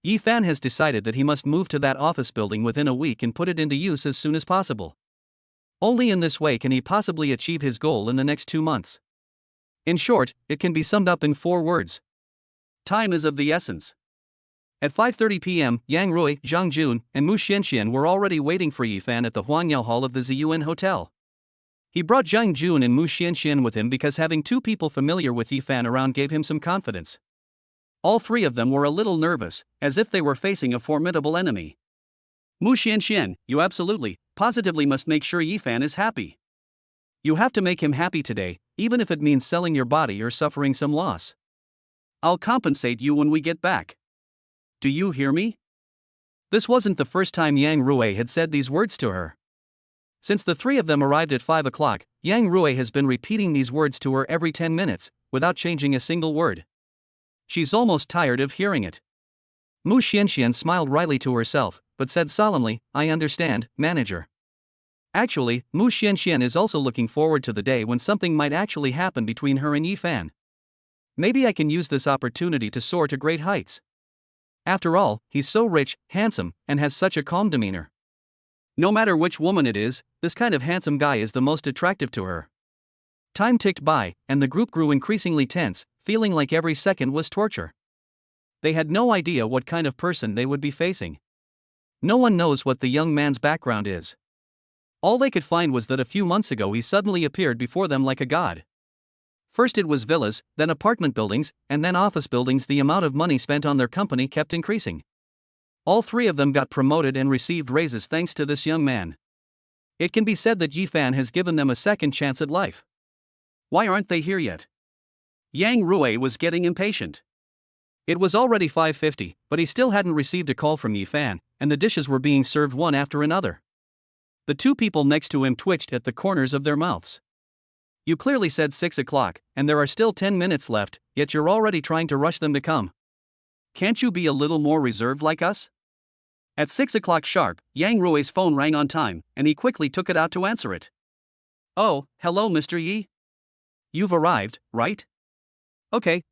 Yifan has decided that he must move to that office building within a week and put it into use as soon as possible. Only in this way can he possibly achieve his goal in the next 2 months. In short, it can be summed up in 4 words. Time is of the essence. At 5:30 p.m., Yang Ruei, Zhang Jun, and Mu Xianxian were already waiting for Yifan at the Huangyao Hall of the ZUN Hotel. He brought Zhang Jun and Mu Xianxian with him because having 2 people familiar with Yifan around gave him some confidence. All 3 of them were a little nervous, as if they were facing a formidable enemy. Mu Xianxian, you absolutely, positively must make sure Yifan is happy. You have to make him happy today, even if it means selling your body or suffering some loss. I'll compensate you when we get back. Do you hear me? This wasn't the first time Yang Ruei had said these words to her. Since the 3 of them arrived at 5 o'clock, Yang Ruei has been repeating these words to her every 10 minutes, without changing a single word. She's almost tired of hearing it. Mu Xianxian smiled wryly to herself, but said solemnly, I understand, manager. Actually, Mu Xianxian is also looking forward to the day when something might actually happen between her and Yifan. Maybe I can use this opportunity to soar to great heights. After all, he's so rich, handsome, and has such a calm demeanor. No matter which woman it is, this kind of handsome guy is the most attractive to her. Time ticked by, and the group grew increasingly tense, feeling like every second was torture. They had no idea what kind of person they would be facing. No one knows what the young man's background is. All they could find was that a few months ago he suddenly appeared before them like a god. First it was villas, then apartment buildings, and then office buildings. The amount of money spent on their company kept increasing. All 3 of them got promoted and received raises thanks to this young man. It can be said that Yifan has given them a second chance at life. Why aren't they here yet? Yang Ruei was getting impatient. It was already 5:50, but he still hadn't received a call from Yifan, and the dishes were being served one after another. The 2 people next to him twitched at the corners of their mouths. You clearly said 6 o'clock, and there are still 10 minutes left, yet you're already trying to rush them to come. Can't you be a little more reserved like us? At 6 o'clock sharp, Yang Rui's phone rang on time, and he quickly took it out to answer it. Oh, hello Mr. Yi. You've arrived, right? Okay,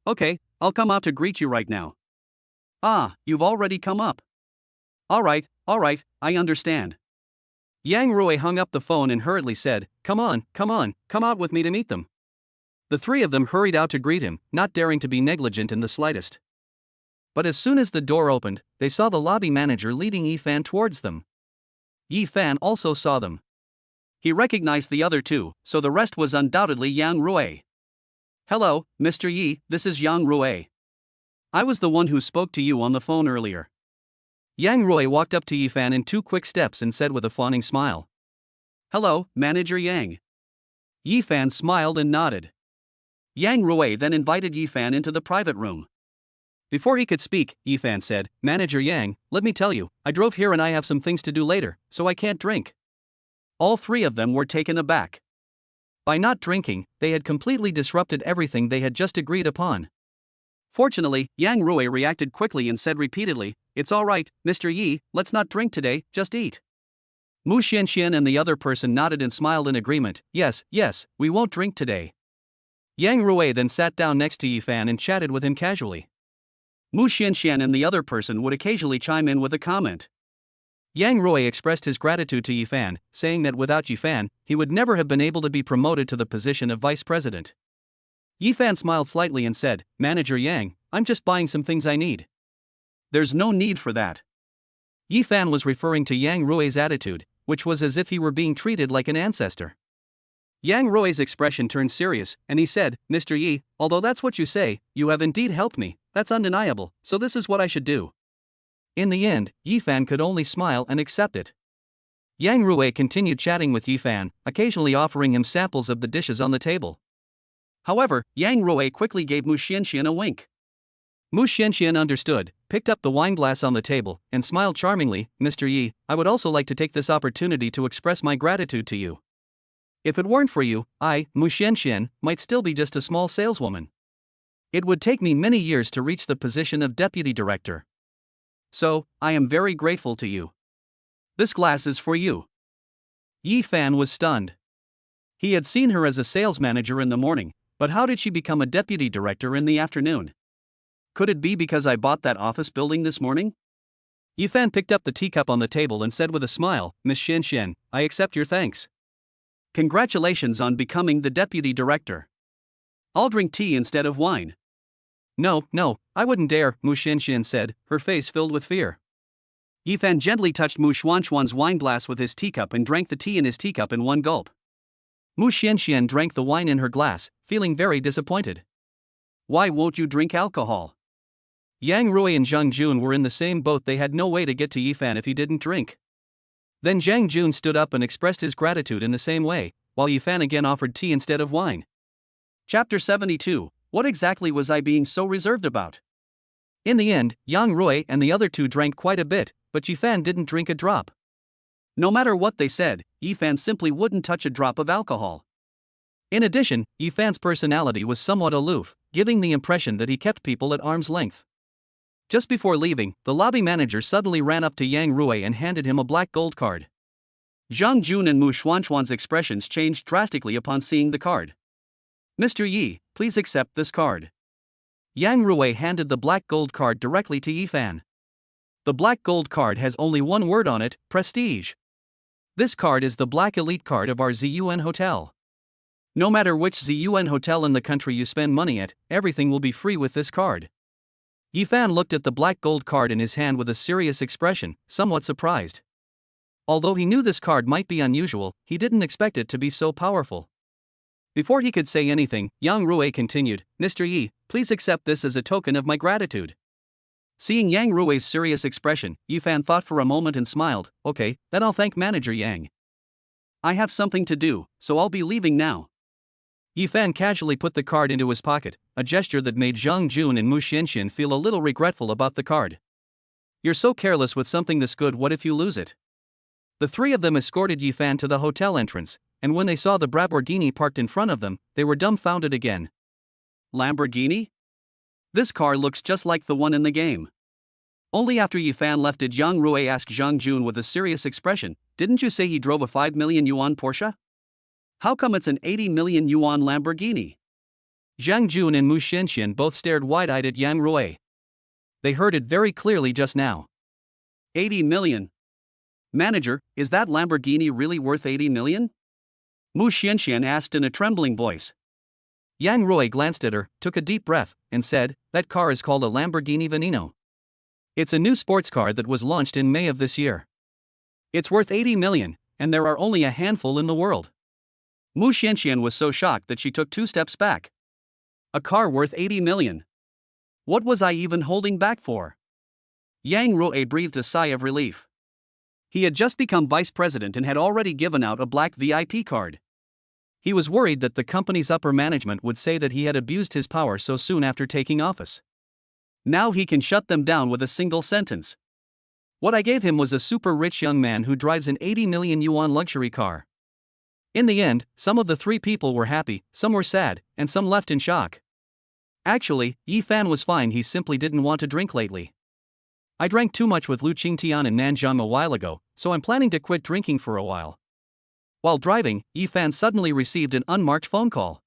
I'll come out to greet you right now. Ah, you've already come up. Alright, I understand. Yang Rui hung up the phone and hurriedly said, come out with me to meet them. The three of them hurried out to greet him, not daring to be negligent in the slightest. But as soon as the door opened, they saw the lobby manager leading Yi Fan towards them. Yi Fan also saw them. He recognized the other two, so the rest was undoubtedly Yang Rui. Hello, Mr. Yi, this is Yang Rui. I was the one who spoke to you on the phone earlier. Yang Rui walked up to Yi Fan in 2 quick steps and said with a fawning smile. Hello, Manager Yang. Yi Fan smiled and nodded. Yang Rui then invited Yi Fan into the private room. Before he could speak, Yi Fan said, Manager Yang, let me tell you, I drove here and I have some things to do later, so I can't drink. All three of them were taken aback. By not drinking, they had completely disrupted everything they had just agreed upon. Fortunately, Yang Rui reacted quickly and said repeatedly, It's alright, Mr. Yi, let's not drink today, just eat. Mu Xianxian and the other person nodded and smiled in agreement, yes, we won't drink today. Yang Rui then sat down next to Yi Fan and chatted with him casually. Mu Xianxian and the other person would occasionally chime in with a comment. Yang Rui expressed his gratitude to Yi Fan, saying that without Yi Fan, he would never have been able to be promoted to the position of vice president. Yi Fan smiled slightly and said, Manager Yang, I'm just buying some things I need. There's no need for that. Yi Fan was referring to Yang Rui's attitude, which was as if he were being treated like an ancestor. Yang Rui's expression turned serious, and he said, Mr. Yi, although that's what you say, you have indeed helped me, that's undeniable, so this is what I should do. In the end, Yi Fan could only smile and accept it. Yang Rui continued chatting with Yi Fan, occasionally offering him samples of the dishes on the table. However, Yang Rui quickly gave Mu Xianxian a wink. Mu Xianxian understood, picked up the wineglass on the table, and smiled charmingly, Mr. Yi, I would also like to take this opportunity to express my gratitude to you. If it weren't for you, I, Mu Xianxian, might still be just a small saleswoman. It would take me many years to reach the position of deputy director. So, I am very grateful to you. This glass is for you. Yi Fan was stunned. He had seen her as a sales manager in the morning, but how did she become a deputy director in the afternoon? Could it be because I bought that office building this morning? Yi Fan picked up the teacup on the table and said with a smile, Miss Xianxian, I accept your thanks. Congratulations on becoming the deputy director. I'll drink tea instead of wine. No, I wouldn't dare, Mu Xianxian said, her face filled with fear. Yi Fan gently touched Mu Xuanxuan's wineglass with his teacup and drank the tea in his teacup in one gulp. Mu Xianxian drank the wine in her glass, feeling very disappointed. Why won't you drink alcohol? Yang Rui and Zhang Jun were in the same boat, they had no way to get to Yi Fan if he didn't drink. Then Zhang Jun stood up and expressed his gratitude in the same way, while Yi Fan again offered tea instead of wine. Chapter 72, What exactly was I being so reserved about? In the end, Yang Rui and the other two drank quite a bit, but Yi Fan didn't drink a drop. No matter what they said, Yi Fan simply wouldn't touch a drop of alcohol. In addition, Yi Fan's personality was somewhat aloof, giving the impression that he kept people at arm's length. Just before leaving, the lobby manager suddenly ran up to Yang Rui and handed him a black gold card. Zhang Jun and Mu Xuanxuan's expressions changed drastically upon seeing the card. Mr. Yi, please accept this card. Yang Rui handed the black gold card directly to Yi Fan. The black gold card has only one word on it, prestige. This card is the Black Elite card of our ZUN hotel. No matter which ZUN hotel in the country you spend money at, everything will be free with this card. Yi Fan looked at the black gold card in his hand with a serious expression, somewhat surprised. Although he knew this card might be unusual, he didn't expect it to be so powerful. Before he could say anything, Yang Rui continued, Mr. Yi, please accept this as a token of my gratitude. Seeing Yang Rui's serious expression, Yi Fan thought for a moment and smiled, okay, then I'll thank Manager Yang. I have something to do, so I'll be leaving now. Yi Fan casually put the card into his pocket, a gesture that made Zhang Jun and Mu Xianxian feel a little regretful about the card. You're so careless with something this good, what if you lose it? The three of them escorted Yi Fan to the hotel entrance, and when they saw the Lamborghini parked in front of them, they were dumbfounded again. Lamborghini? This car looks just like the one in the game. Only after Yifan left did Yang Rui ask Zhang Jun with a serious expression, "Didn't you say he drove a 5 million yuan Porsche? How come it's an 80 million yuan Lamborghini?" Zhang Jun and Mu Xianxian both stared wide-eyed at Yang Rui. They heard it very clearly just now. 80 million? Manager, is that Lamborghini really worth 80 million? Mu Xianxian asked in a trembling voice. Yang Rui glanced at her, took a deep breath, and said, "That car is called a Lamborghini Veneno. It's a new sports car that was launched in May of this year. It's worth 80 million, and there are only a handful in the world." Mu Xianxian was so shocked that she took 2 steps back. A car worth 80 million. What was I even holding back for? Yang Rui breathed a sigh of relief. He had just become vice president and had already given out a black VIP card. He was worried that the company's upper management would say that he had abused his power so soon after taking office. Now he can shut them down with a single sentence. What I gave him was a super rich young man who drives an 80 million yuan luxury car. In the end, some of the 3 people were happy, some were sad, and some left in shock. Actually, Yifan was fine, he simply didn't want to drink lately. "I drank too much with Lu Qingtian in Nanjing a while ago, so I'm planning to quit drinking for a while." While driving, Yifan suddenly received an unmarked phone call.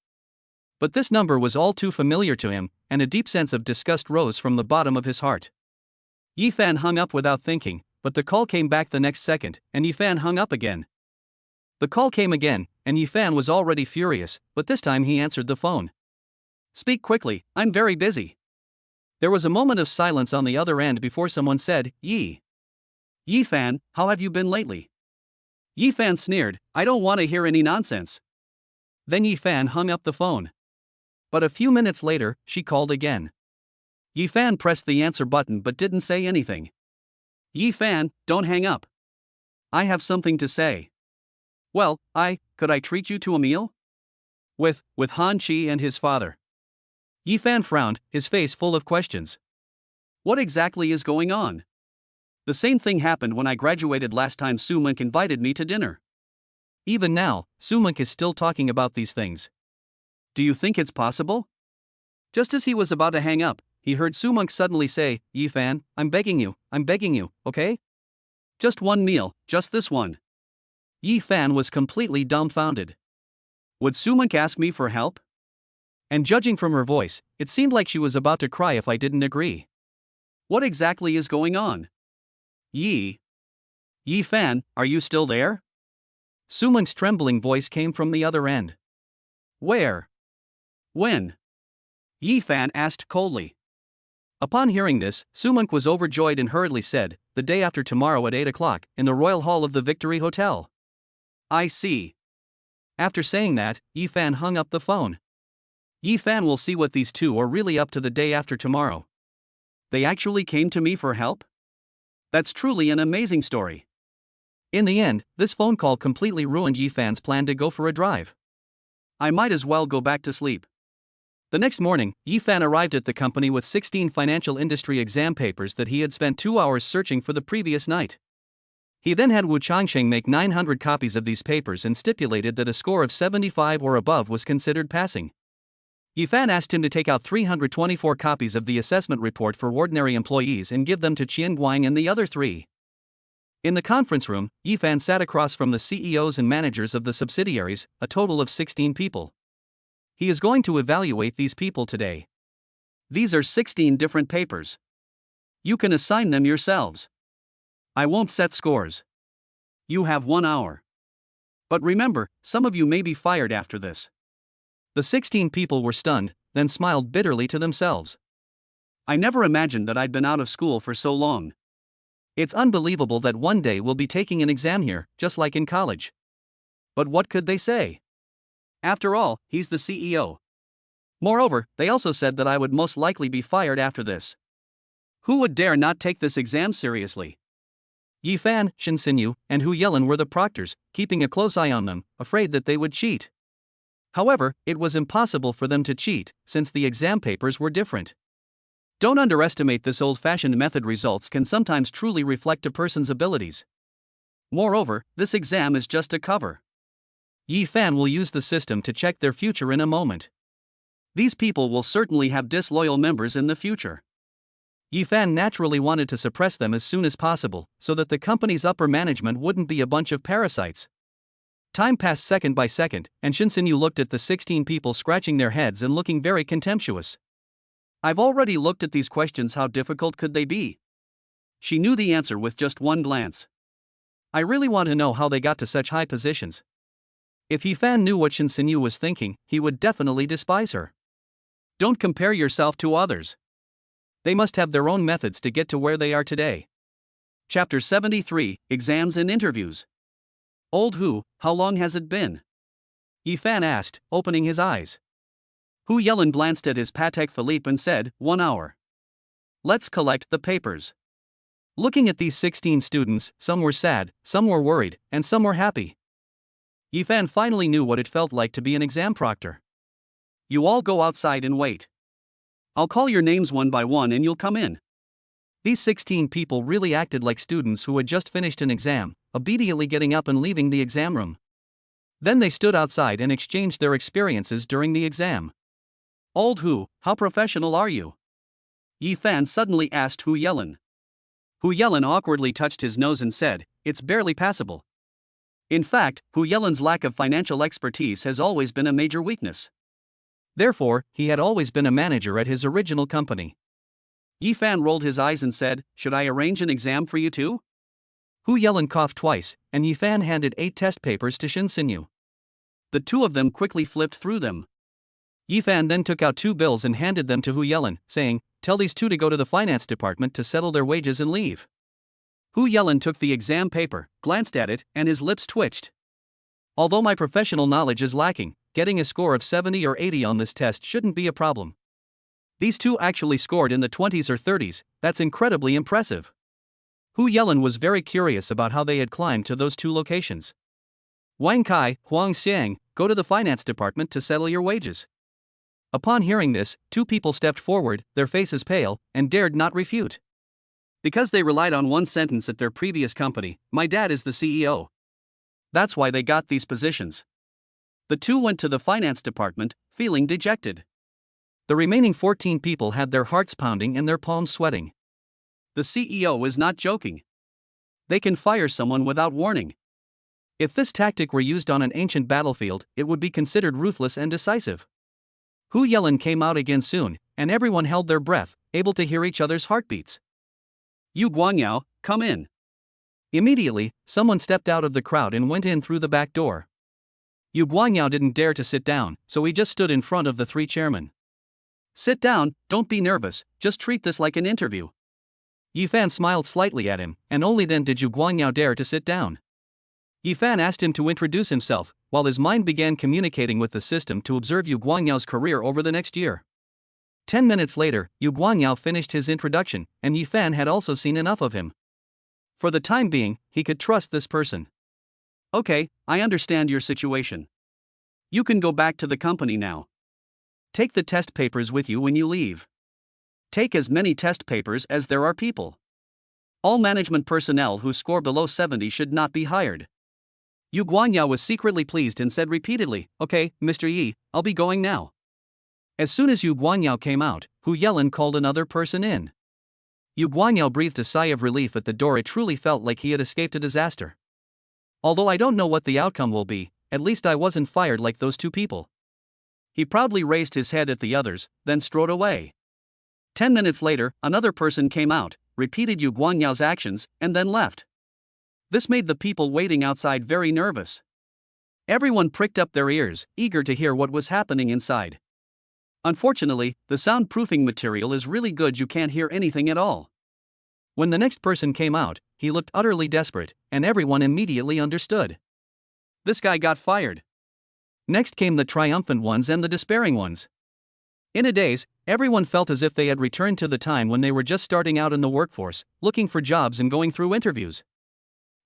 But this number was all too familiar to him, and a deep sense of disgust rose from the bottom of his heart. Yifan hung up without thinking, but the call came back the next second, and Yifan hung up again. The call came again, and Yifan was already furious, but this time he answered the phone. "Speak quickly, I'm very busy." There was a moment of silence on the other end before someone said, Yifan, how have you been lately?" Yifan sneered, "I don't want to hear any nonsense." Then Yifan hung up the phone. But a few minutes later, she called again. Yifan pressed the answer button but didn't say anything. "Yifan, don't hang up. I have something to say." "Well, could I treat you to a meal?" With Han Qi and his father." Yifan frowned, his face full of questions. "What exactly is going on?" "The same thing happened when I graduated last time. Sumunk invited me to dinner." Even now, Sumunk is still talking about these things. "Do you think it's possible?" Just as he was about to hang up, he heard Sumunk suddenly say, "Yifan, I'm begging you, okay? Just one meal, just this one." Yifan was completely dumbfounded. Would Sumunk ask me for help? And judging from her voice, it seemed like she was about to cry if I didn't agree. What exactly is going on? Yifan, are you still there? Sumunk's trembling voice came from the other end. Where? When? Yifan asked coldly. Upon hearing this, Sumunk was overjoyed and hurriedly said, "The day after tomorrow at 8 o'clock, in the Royal Hall of the Victory Hotel." I see. After saying that, Yifan hung up the phone. Yifan will see what these two are really up to the day after tomorrow. They actually came to me for help? That's truly an amazing story. In the end, this phone call completely ruined Yifan's plan to go for a drive. I might as well go back to sleep. The next morning, Yifan arrived at the company with 16 financial industry exam papers that he had spent 2 hours searching for the previous night. He then had Wu Changsheng make 900 copies of these papers and stipulated that a score of 75 or above was considered passing. Yifan asked him to take out 324 copies of the assessment report for ordinary employees and give them to Qian Guang and the other 3. In the conference room, Yifan sat across from the CEOs and managers of the subsidiaries, a total of 16 people. He is going to evaluate these people today. These are 16 different papers. You can assign them yourselves. I won't set scores. You have 1 hour. But remember, some of you may be fired after this. The 16 people were stunned, then smiled bitterly to themselves. I never imagined that I'd been out of school for so long. It's unbelievable that one day we'll be taking an exam here, just like in college. But what could they say? After all, he's the CEO. Moreover, they also said that I would most likely be fired after this. Who would dare not take this exam seriously? Yifan, Shen Xinyu, and Hu Yelin were the proctors, keeping a close eye on them, afraid that they would cheat. However, it was impossible for them to cheat, since the exam papers were different. Don't underestimate this old-fashioned method. Results can sometimes truly reflect a person's abilities. Moreover, this exam is just a cover. Yi Fan will use the system to check their future in a moment. These people will certainly have disloyal members in the future. Yi Fan naturally wanted to suppress them as soon as possible, so that the company's upper management wouldn't be a bunch of parasites. Time passed second by second, and Shin Sin-yu looked at the 16 people scratching their heads and looking very contemptuous. I've already looked at these questions, how difficult could they be? She knew the answer with just one glance. I really want to know how they got to such high positions. If Yi Fan knew what Shin Sin-yu was thinking, he would definitely despise her. Don't compare yourself to others. They must have their own methods to get to where they are today. Chapter 73, Exams and Interviews. Old Hu, how long has it been? Yi Fan asked, opening his eyes. Hu Yelin glanced at his Patek Philippe and said, 1 hour. Let's collect the papers. Looking at these 16 students, some were sad, some were worried, and some were happy. Yi Fan finally knew what it felt like to be an exam proctor. You all go outside and wait. I'll call your names one by one and you'll come in. These 16 people really acted like students who had just finished an exam, obediently getting up and leaving the exam room. Then they stood outside and exchanged their experiences during the exam. Old Hu, how professional are you? Yi Fan suddenly asked Hu Yelin. Hu Yelin awkwardly touched his nose and said, it's barely passable. In fact, Hu Yelin's lack of financial expertise has always been a major weakness. Therefore, he had always been a manager at his original company. Yi Fan rolled his eyes and said, should I arrange an exam for you too? Hu Yelin coughed twice, and Yi Fan handed 8 test papers to Shin Sin-yu. The two of them quickly flipped through them. Yi Fan then took out 2 bills and handed them to Hu Yelin, saying, tell these 2 to go to the finance department to settle their wages and leave. Hu Yelin took the exam paper, glanced at it, and his lips twitched. Although my professional knowledge is lacking, getting a score of 70 or 80 on this test shouldn't be a problem. These 2 actually scored in the 20s or 30s, that's incredibly impressive. Hu Yelin was very curious about how they had climbed to those 2 locations. Wang Kai, Huang Xiang, go to the finance department to settle your wages. Upon hearing this, 2 people stepped forward, their faces pale, and dared not refute. Because they relied on one sentence at their previous company, my dad is the CEO. That's why they got these positions. The 2 went to the finance department, feeling dejected. The remaining 14 people had their hearts pounding and their palms sweating. The CEO is not joking. They can fire someone without warning. If this tactic were used on an ancient battlefield, it would be considered ruthless and decisive. Hu Yelin came out again soon, and everyone held their breath, able to hear each other's heartbeats. Yu Guangyao, come in. Immediately, someone stepped out of the crowd and went in through the back door. Yu Guangyao didn't dare to sit down, so he just stood in front of the 3 chairmen. Sit down, don't be nervous, just treat this like an interview. Yi Fan smiled slightly at him, and only then did Yu Guangyao dare to sit down. Yi Fan asked him to introduce himself, while his mind began communicating with the system to observe Yu Guangyao's career over the next year. 10 minutes later, Yu Guangyao finished his introduction, and Yi Fan had also seen enough of him. For the time being, he could trust this person. Okay, I understand your situation. You can go back to the company now. Take the test papers with you when you leave. Take as many test papers as there are people. All management personnel who score below 70 should not be hired. Yu Guangyao was secretly pleased and said repeatedly, okay, Mr. Yi, I'll be going now. As soon as Yu Guangyao came out, Hu Yelin called another person in. Yu Guangyao breathed a sigh of relief at the door. It truly felt like he had escaped a disaster. Although I don't know what the outcome will be, at least I wasn't fired like those 2 people. He proudly raised his head at the others, then strode away. 10 minutes later, another person came out, repeated Yu Guangyao's actions, and then left. This made the people waiting outside very nervous. Everyone pricked up their ears, eager to hear what was happening inside. Unfortunately, the soundproofing material is really good, you can't hear anything at all. When the next person came out, he looked utterly desperate, and everyone immediately understood. This guy got fired. Next came the triumphant ones and the despairing ones. In a daze, everyone felt as if they had returned to the time when they were just starting out in the workforce, looking for jobs and going through interviews.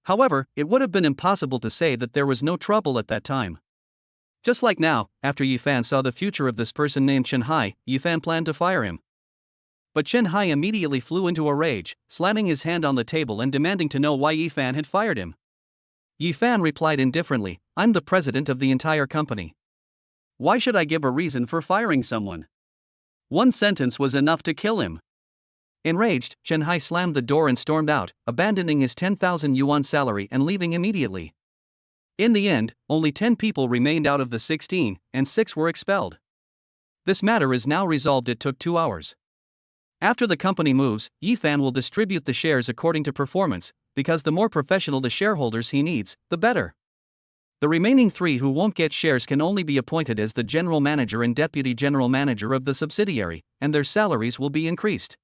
However, it would have been impossible to say that there was no trouble at that time. Just like now, after Yi Fan saw the future of this person named Chen Hai, Yi Fan planned to fire him. But Chen Hai immediately flew into a rage, slamming his hand on the table and demanding to know why Yi Fan had fired him. Yi Fan replied indifferently, I'm the president of the entire company. Why should I give a reason for firing someone? One sentence was enough to kill him. Enraged, Chen Hai slammed the door and stormed out, abandoning his 10,000 yuan salary and leaving immediately. In the end, only 10 people remained out of the 16, and 6 were expelled. This matter is now resolved. It took 2 hours. After the company moves, Yifan will distribute the shares according to performance, because the more professional the shareholders he needs, the better. The remaining 3 who won't get shares can only be appointed as the general manager and deputy general manager of the subsidiary, and their salaries will be increased.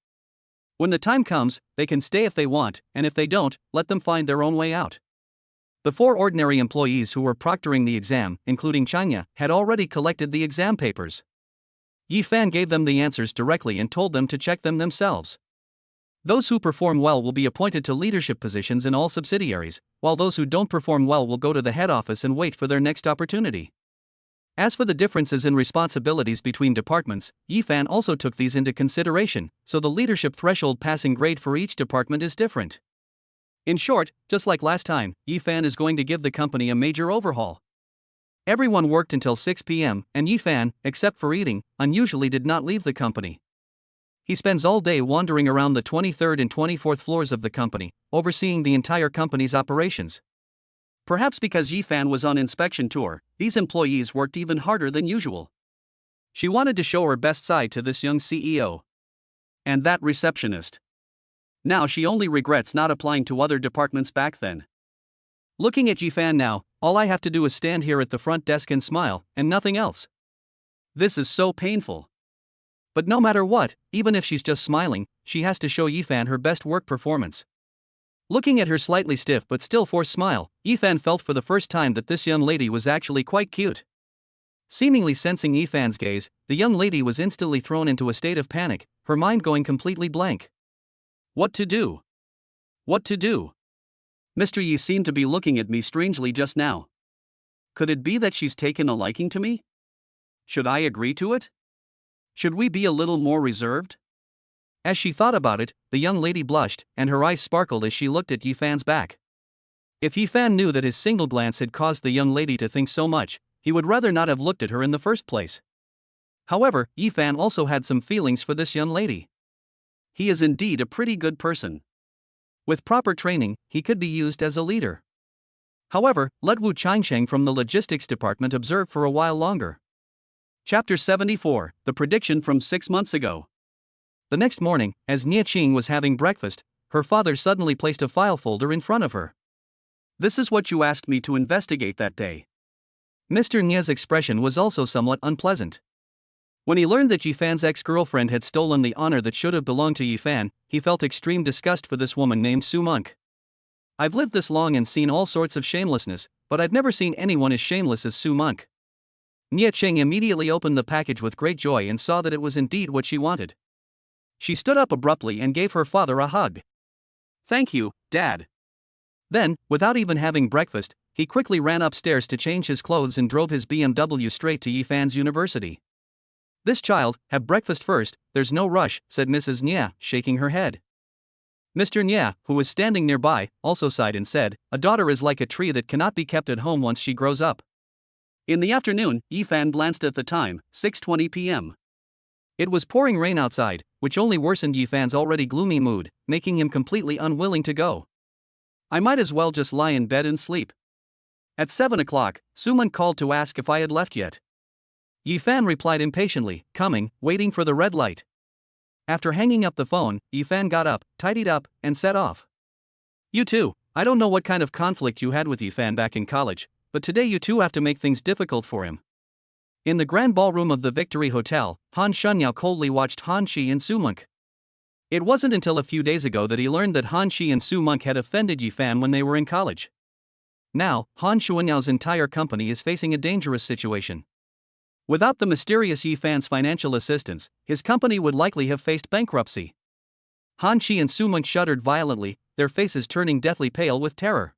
When the time comes, they can stay if they want, and if they don't, let them find their own way out. The 4 ordinary employees who were proctoring the exam, including China, had already collected the exam papers. Yifan gave them the answers directly and told them to check them themselves. Those who perform well will be appointed to leadership positions in all subsidiaries, while those who don't perform well will go to the head office and wait for their next opportunity. As for the differences in responsibilities between departments, Yifan also took these into consideration, so the leadership threshold passing grade for each department is different. In short, just like last time, Yifan is going to give the company a major overhaul. Everyone worked until 6 p.m., and Yifan, except for eating, unusually did not leave the company. He spends all day wandering around the 23rd and 24th floors of the company, overseeing the entire company's operations. Perhaps because Yifan was on inspection tour, these employees worked even harder than usual. She wanted to show her best side to this young CEO. And that receptionist. Now she only regrets not applying to other departments back then. Looking at Yifan now, all I have to do is stand here at the front desk and smile, and nothing else. This is so painful. But no matter what, even if she's just smiling, she has to show Yifan her best work performance. Looking at her slightly stiff but still forced smile, Yifan felt for the first time that this young lady was actually quite cute. Seemingly sensing Yifan's gaze, the young lady was instantly thrown into a state of panic, her mind going completely blank. What to do? What to do? Mr. Yi seemed to be looking at me strangely just now. Could it be that she's taken a liking to me? Should I agree to it? Should we be a little more reserved? As she thought about it, the young lady blushed, and her eyes sparkled as she looked at Yifan's back. If Yifan knew that his single glance had caused the young lady to think so much, he would rather not have looked at her in the first place. However, Yifan also had some feelings for this young lady. He is indeed a pretty good person. With proper training, he could be used as a leader. However, let Wu Changsheng from the logistics department observe for a while longer. Chapter 74, The Prediction from 6 months ago. The next morning, as Nie Qing was having breakfast, her father suddenly placed a file folder in front of her. This is what you asked me to investigate that day. Mr. Nie's expression was also somewhat unpleasant. When he learned that Yifan's ex-girlfriend had stolen the honor that should have belonged to Yifan, he felt extreme disgust for this woman named Su Monk. I've lived this long and seen all sorts of shamelessness, but I've never seen anyone as shameless as Su Monk. Nie Qing immediately opened the package with great joy and saw that it was indeed what she wanted. She stood up abruptly and gave her father a hug. Thank you, Dad. Then, without even having breakfast, he quickly ran upstairs to change his clothes and drove his BMW straight to Yifan's university. This child, have breakfast first, there's no rush, said Mrs. Nie, shaking her head. Mr. Nie, who was standing nearby, also sighed and said, a daughter is like a tree that cannot be kept at home once she grows up. In the afternoon, Yifan glanced at the time, 6:20 p.m. It was pouring rain outside, which only worsened Yifan's already gloomy mood, making him completely unwilling to go. I might as well just lie in bed and sleep. At 7 o'clock, Suman called to ask if I had left yet. Yifan replied impatiently, coming, waiting for the red light. After hanging up the phone, Yifan got up, tidied up, and set off. You two, I don't know what kind of conflict you had with Yifan back in college, but today you two have to make things difficult for him. In the grand ballroom of the Victory Hotel, Han Shunyao coldly watched Han Shi and Su Monk. It wasn't until a few days ago that he learned that Han Shi and Su Monk had offended Yifan when they were in college. Now, Han Shunyao's entire company is facing a dangerous situation. Without the mysterious Yifan's financial assistance, his company would likely have faced bankruptcy. Han Shi and Su Monk shuddered violently, their faces turning deathly pale with terror.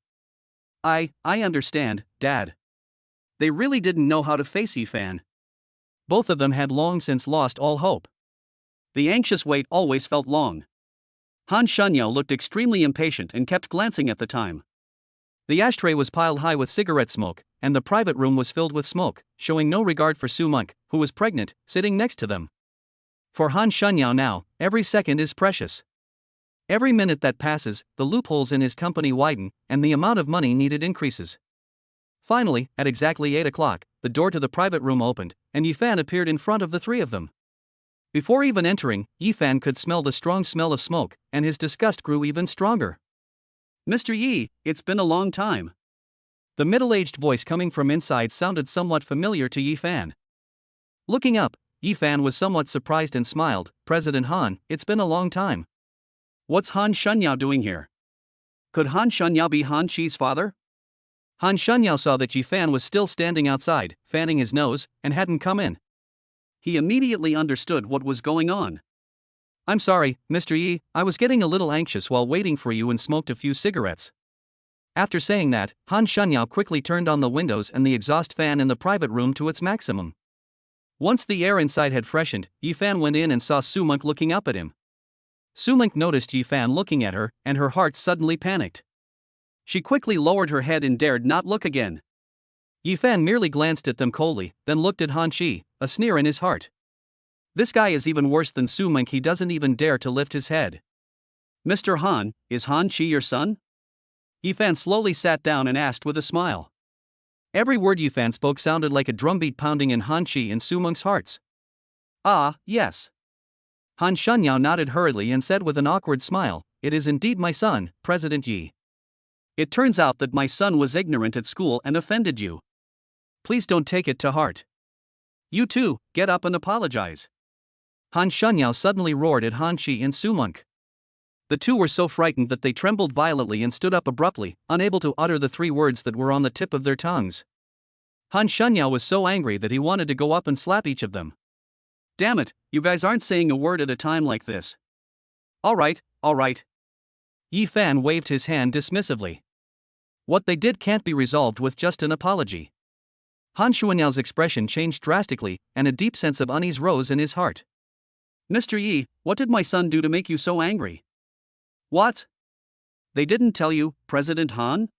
I understand, Dad. They really didn't know how to face Yifan. Both of them had long since lost all hope. The anxious wait always felt long. Han Shunyao looked extremely impatient and kept glancing at the time. The ashtray was piled high with cigarette smoke, and the private room was filled with smoke, showing no regard for Su Monk, who was pregnant, sitting next to them. For Han Shunyao now, every second is precious. Every minute that passes, the loopholes in his company widen, and the amount of money needed increases. Finally, at exactly 8 o'clock, the door to the private room opened, and Yifan appeared in front of the three of them. Before even entering, Yifan could smell the strong smell of smoke, and his disgust grew even stronger. "Mr. Yi, it's been a long time." The middle-aged voice coming from inside sounded somewhat familiar to Yifan. Looking up, Yifan was somewhat surprised and smiled. "President Han, it's been a long time. What's Han Shunyao doing here? Could Han Shunyao be Han Chi's father?" Han Shunyao saw that Yifan was still standing outside, fanning his nose, and hadn't come in. He immediately understood what was going on. "I'm sorry, Mr. Yi, I was getting a little anxious while waiting for you and smoked a few cigarettes." After saying that, Han Shunyao quickly turned on the windows and the exhaust fan in the private room to its maximum. Once the air inside had freshened, Yifan went in and saw Su Monk looking up at him. Su Monk noticed Yifan looking at her, and her heart suddenly panicked. She quickly lowered her head and dared not look again. Yifan merely glanced at them coldly, then looked at Han Chi, a sneer in his heart. This guy is even worse than Su Monk, he doesn't even dare to lift his head. "Mr. Han, is Han Chi your son?" Yifan slowly sat down and asked with a smile. Every word Yifan spoke sounded like a drumbeat pounding in Han Chi and Su Monk's hearts. "Ah, yes." Han Shunyao nodded hurriedly and said with an awkward smile, "It is indeed my son, President Yi. It turns out that my son was ignorant at school and offended you. Please don't take it to heart. You too, get up and apologize." Han Shunyao suddenly roared at Han Chi and Su Monk. The two were so frightened that they trembled violently and stood up abruptly, unable to utter the three words that were on the tip of their tongues. Han Shunyao was so angry that he wanted to go up and slap each of them. "Damn it, you guys aren't saying a word at a time like this." All right. Yifan waved his hand dismissively. What they did can't be resolved with just an apology. Han Shunyao expression changed drastically, and a deep sense of unease rose in his heart. "Mr. Yi, what did my son do to make you so angry?" "What? They didn't tell you, President Han?"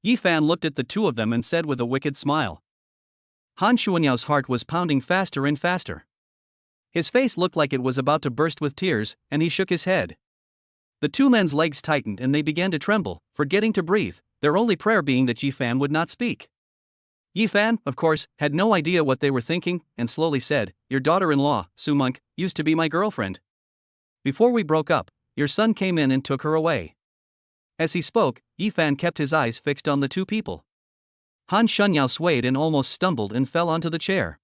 Yifan looked at the two of them and said with a wicked smile. Han Shunyao heart was pounding faster and faster. His face looked like it was about to burst with tears, and he shook his head. The two men's legs tightened and they began to tremble, forgetting to breathe, their only prayer being that Yifan would not speak. Yifan, of course, had no idea what they were thinking, and slowly said, "Your daughter-in-law, Su Monk, used to be my girlfriend. Before we broke up, your son came in and took her away." As he spoke, Yifan kept his eyes fixed on the two people. Han Shunyao swayed and almost stumbled and fell onto the chair.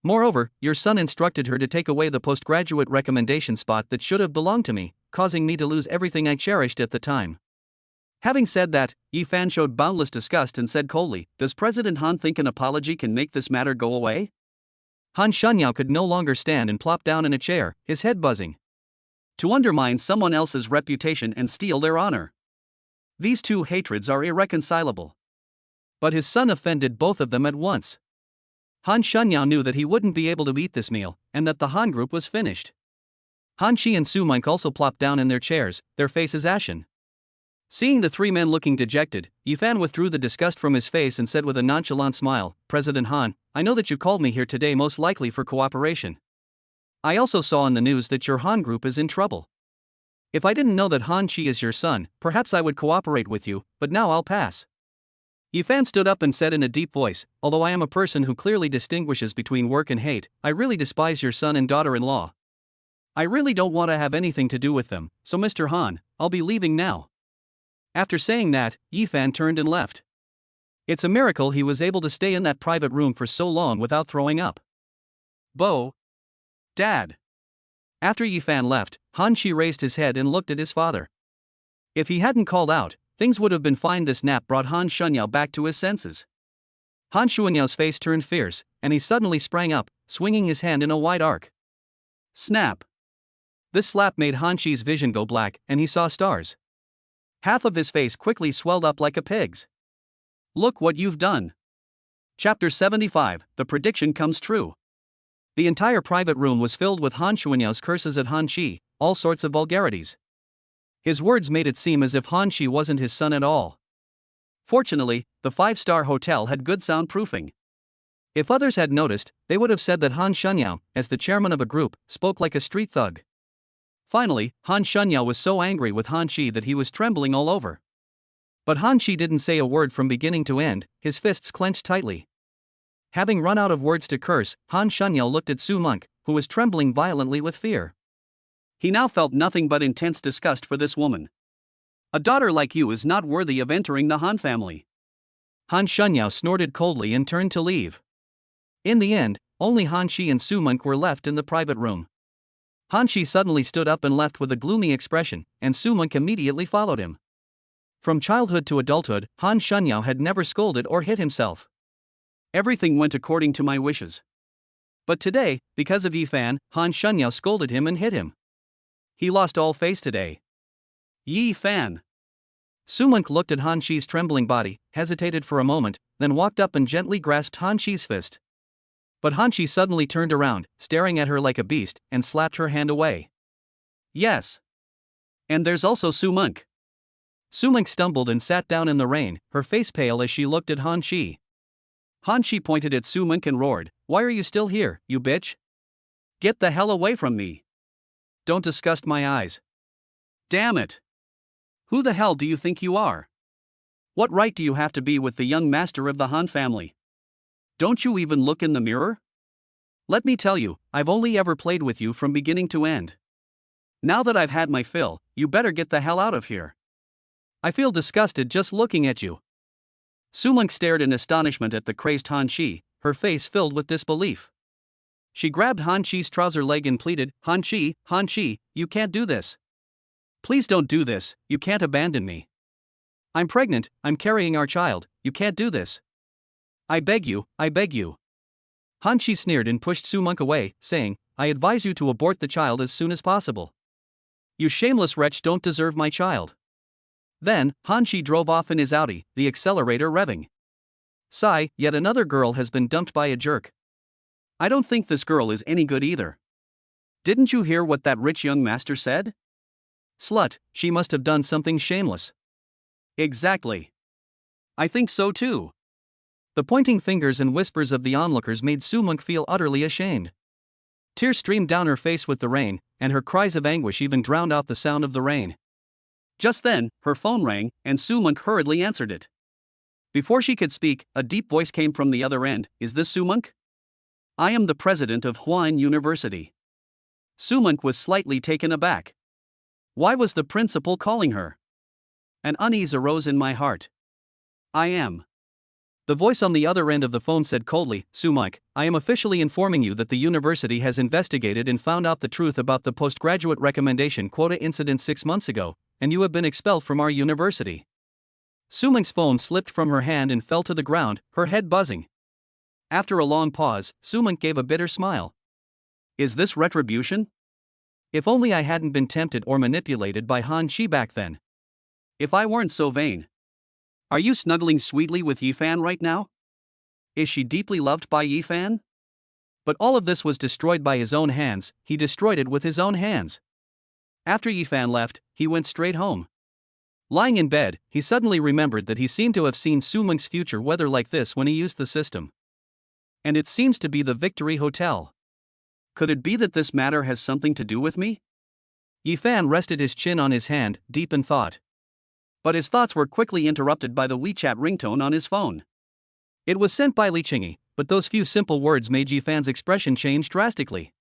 "Moreover, your son instructed her to take away the postgraduate recommendation spot that should have belonged to me, causing me to lose everything I cherished at the time." Having said that, Yifan showed boundless disgust and said coldly, "Does President Han think an apology can make this matter go away?" Han Shunyao could no longer stand and plopped down in a chair, his head buzzing. To undermine someone else's reputation and steal their honor. These two hatreds are irreconcilable. But his son offended both of them at once. Han Shunyao knew that he wouldn't be able to eat this meal, and that the Han group was finished. Han Chi and Su Monk also plopped down in their chairs, their faces ashen. Seeing the three men looking dejected, Yifan withdrew the disgust from his face and said with a nonchalant smile, "President Han, I know that you called me here today most likely for cooperation. I also saw in the news that your Han group is in trouble. If I didn't know that Han Chi is your son, perhaps I would cooperate with you, but now I'll pass." Yifan stood up and said in a deep voice, "Although I am a person who clearly distinguishes between work and hate, I really despise your son and daughter-in-law. I really don't want to have anything to do with them, so Mr. Han, I'll be leaving now." After saying that, Yifan turned and left. It's a miracle he was able to stay in that private room for so long without throwing up. "Bo. Dad." After Yifan left, Han Chi raised his head and looked at his father. If he hadn't called out, things would have been fine. This nap brought Han Shunyao back to his senses. Han Shunyao face turned fierce, and he suddenly sprang up, swinging his hand in a wide arc. Snap! This slap made Han Chi's vision go black, and he saw stars. Half of his face quickly swelled up like a pig's. "Look what you've done." Chapter 75, The Prediction Comes True. The entire private room was filled with Han Shunyao curses at Han Chi, all sorts of vulgarities. His words made it seem as if Han Chi wasn't his son at all. Fortunately, the five-star hotel had good soundproofing. If others had noticed, they would have said that Han Shunyao, as the chairman of a group, spoke like a street thug. Finally, Han Shunyao was so angry with Han Shi that he was trembling all over. But Han Shi didn't say a word from beginning to end, his fists clenched tightly. Having run out of words to curse, Han Shunyao looked at Su Monk, who was trembling violently with fear. He now felt nothing but intense disgust for this woman. A daughter like you is not worthy of entering the Han family. Han Shunyao snorted coldly and turned to leave. In the end, only Han Shi and Su Monk were left in the private room. Han Shi suddenly stood up and left with a gloomy expression, and Su Monk immediately followed him. From childhood to adulthood, Han Shunyao had never scolded or hit himself. Everything went according to my wishes. But today, because of Yi Fan, Han Shunyao scolded him and hit him. He lost all face today. Yi Fan. Su Monk looked at Han Shi's trembling body, hesitated for a moment, then walked up and gently grasped Han Shi's fist. But Han Shi suddenly turned around, staring at her like a beast, and slapped her hand away. Yes. And there's also Su Monk. Su Monk stumbled and sat down in the rain, her face pale as she looked at Han Shi. Han Shi pointed at Su Monk and roared, "Why are you still here, you bitch? Get the hell away from me. Don't disgust my eyes. Damn it. Who the hell do you think you are? What right do you have to be with the young master of the Han family? Don't you even look in the mirror? Let me tell you, I've only ever played with you from beginning to end. Now that I've had my fill, you better get the hell out of here. I feel disgusted just looking at you." Su Monk stared in astonishment at the crazed Han Shi, her face filled with disbelief. She grabbed Han Shi's trouser leg and pleaded, Han Shi, you can't do this. Please don't do this, you can't abandon me. I'm pregnant, I'm carrying our child, you can't do this. I beg you, I beg you." Han Shi sneered and pushed Su Monk away, saying, "I advise you to abort the child as soon as possible. You shameless wretch don't deserve my child." Then, Han Shi drove off in his Audi, the accelerator revving. Sigh, yet another girl has been dumped by a jerk. I don't think this girl is any good either. Didn't you hear what that rich young master said? Slut, she must have done something shameless. Exactly. I think so too. The pointing fingers and whispers of the onlookers made Su Monk feel utterly ashamed. Tears streamed down her face with the rain, and her cries of anguish even drowned out the sound of the rain. Just then, her phone rang, and Su Monk hurriedly answered it. Before she could speak, a deep voice came from the other end. "Is this Su Monk? I am the president of Huan University." Su Monk was slightly taken aback. Why was the principal calling her? An unease arose in my heart. "I am." The voice on the other end of the phone said coldly, "Su Monk, I am officially informing you that the university has investigated and found out the truth about the postgraduate recommendation quota incident 6 months ago, and you have been expelled from our university." Su Monk's phone slipped from her hand and fell to the ground, her head buzzing. After a long pause, Su Monk gave a bitter smile. Is this retribution? If only I hadn't been tempted or manipulated by Han Shi back then. If I weren't so vain. Are you snuggling sweetly with Yi Fan right now? Is she deeply loved by Yi Fan? But all of this was destroyed by his own hands, he destroyed it with his own hands. After Yi Fan left, he went straight home. Lying in bed, he suddenly remembered that he seemed to have seen Su Monk's future weather like this when he used the system. And it seems to be the Victory Hotel. Could it be that this matter has something to do with me? Yi Fan rested his chin on his hand, deep in thought. But his thoughts were quickly interrupted by the WeChat ringtone on his phone. It was sent by Li Qingyi, but those few simple words made Yi Fan's expression change drastically.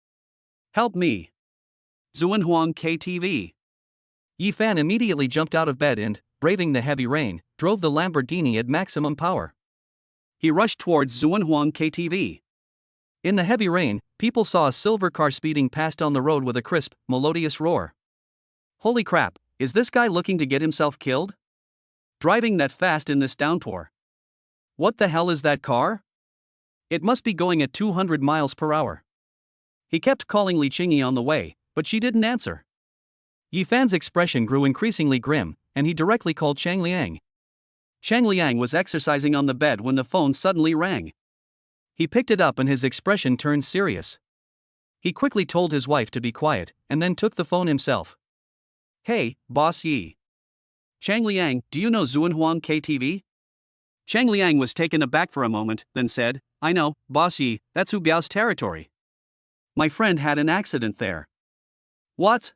Help me. Zuanhuang KTV. Yi Fan immediately jumped out of bed and, braving the heavy rain, drove the Lamborghini at maximum power. He rushed towards Zuanhuang KTV. In the heavy rain, people saw a silver car speeding past on the road with a crisp, melodious roar. Holy crap, is this guy looking to get himself killed? Driving that fast in this downpour. What the hell is that car? It must be going at 200 miles per hour. He kept calling Li Qingyi on the way, but she didn't answer. Yi Fan's expression grew increasingly grim, and he directly called Chang Liang. Chang Liang was exercising on the bed when the phone suddenly rang. He picked it up and his expression turned serious. He quickly told his wife to be quiet, and then took the phone himself. Hey, Boss Yi. Chang Liang, do you know Zuanhuang KTV? Chang Liang was taken aback for a moment, then said, I know, Boss Yi, that's Hu Biao's territory. My friend had an accident there. What?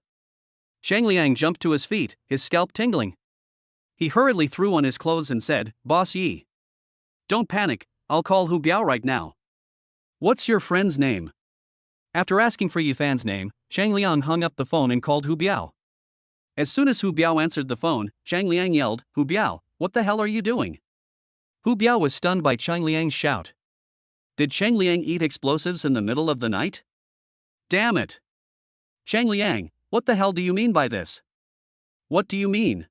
Chang Liang jumped to his feet, his scalp tingling. He hurriedly threw on his clothes and said, Boss Yi. Don't panic, I'll call Hu Biao right now. What's your friend's name? After asking for Yifan's name, Chang Liang hung up the phone and called Hu Biao. As soon as Hu Biao answered the phone, Chang Liang yelled, Hu Biao, what the hell are you doing? Hu Biao was stunned by Chang Liang's shout. Did Chang Liang eat explosives in the middle of the night? Damn it! Chang Liang, what the hell do you mean by this? What do you mean?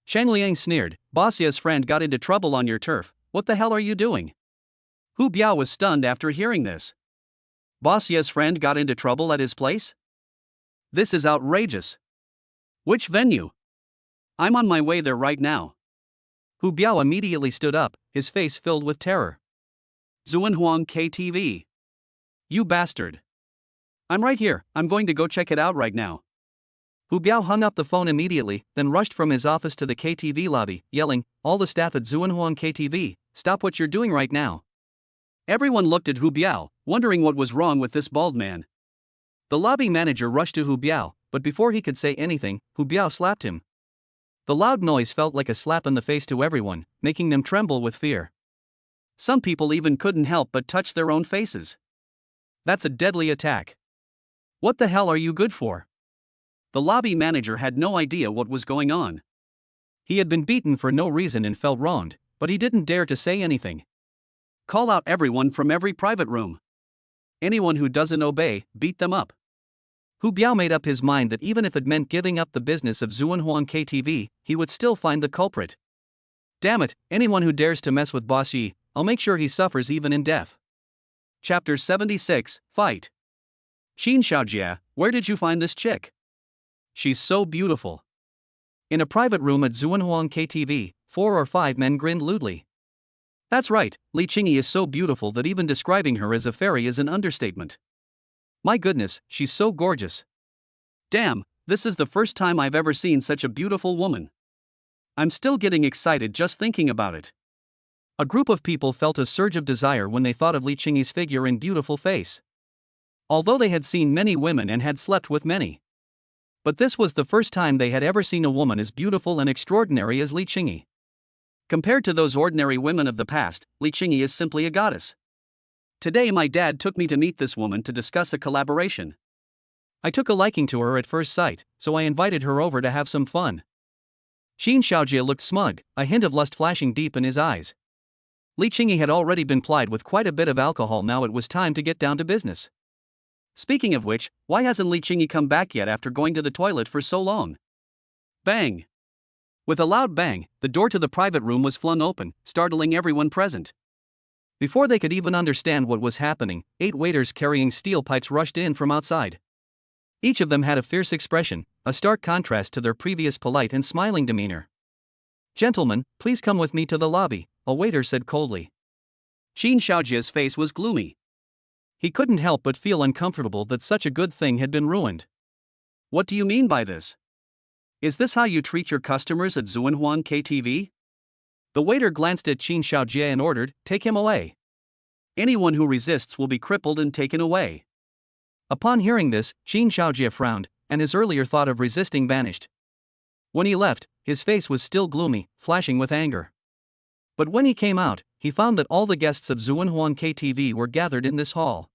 Chang Liang sneered, Boss Yi's friend got into trouble on your turf, what the hell are you doing? Hu Biao was stunned after hearing this. Boss Yi's friend got into trouble at his place? This is outrageous. Which venue? I'm on my way there right now. Hu Biao immediately stood up, his face filled with terror. Zuanhuang KTV. You bastard. I'm right here, I'm going to go check it out right now. Hu Biao hung up the phone immediately, then rushed from his office to the KTV lobby, yelling, all the staff at Zuanhuang KTV, stop what you're doing right now. Everyone looked at Hu Biao, wondering what was wrong with this bald man. The lobby manager rushed to Hu Biao, but before he could say anything, Hu Biao slapped him. The loud noise felt like a slap in the face to everyone, making them tremble with fear. Some people even couldn't help but touch their own faces. That's a deadly attack. What the hell are you good for? The lobby manager had no idea what was going on. He had been beaten for no reason and felt wronged, but he didn't dare to say anything. Call out everyone from every private room. Anyone who doesn't obey, beat them up. Hu Biao made up his mind that even if it meant giving up the business of Zuanhuang KTV, he would still find the culprit. Damn it, anyone who dares to mess with Boss Yi, I'll make sure he suffers even in death. Chapter 76, Fight. Xin Xiaojia, where did you find this chick? She's so beautiful. In a private room at Zuanhuang KTV, 4 or 5 men grinned lewdly. That's right, Li Qingyi is so beautiful that even describing her as a fairy is an understatement. My goodness, she's so gorgeous. Damn, this is the first time I've ever seen such a beautiful woman. I'm still getting excited just thinking about it. A group of people felt a surge of desire when they thought of Li Qingyi's figure and beautiful face. Although they had seen many women and had slept with many. But this was the first time they had ever seen a woman as beautiful and extraordinary as Li Qingyi. Compared to those ordinary women of the past, Li Qingyi is simply a goddess. Today my dad took me to meet this woman to discuss a collaboration. I took a liking to her at first sight, so I invited her over to have some fun. Xin Xiaojia looked smug, a hint of lust flashing deep in his eyes. Li Qingyi had already been plied with quite a bit of alcohol, now it was time to get down to business. Speaking of which, why hasn't Li Qingyi come back yet after going to the toilet for so long? Bang! With a loud bang, the door to the private room was flung open, startling everyone present. Before they could even understand what was happening, 8 waiters carrying steel pipes rushed in from outside. Each of them had a fierce expression, a stark contrast to their previous polite and smiling demeanor. Gentlemen, please come with me to the lobby, a waiter said coldly. Xin Xiaojia's face was gloomy. He couldn't help but feel uncomfortable that such a good thing had been ruined. What do you mean by this? Is this how you treat your customers at Zuanhuang KTV? The waiter glanced at Xin Xiaojia and ordered, take him away. Anyone who resists will be crippled and taken away. Upon hearing this, Xin Xiaojia frowned, and his earlier thought of resisting vanished. When he left, his face was still gloomy, flashing with anger. But when he came out, he found that all the guests of Zuanhuang KTV were gathered in this hall.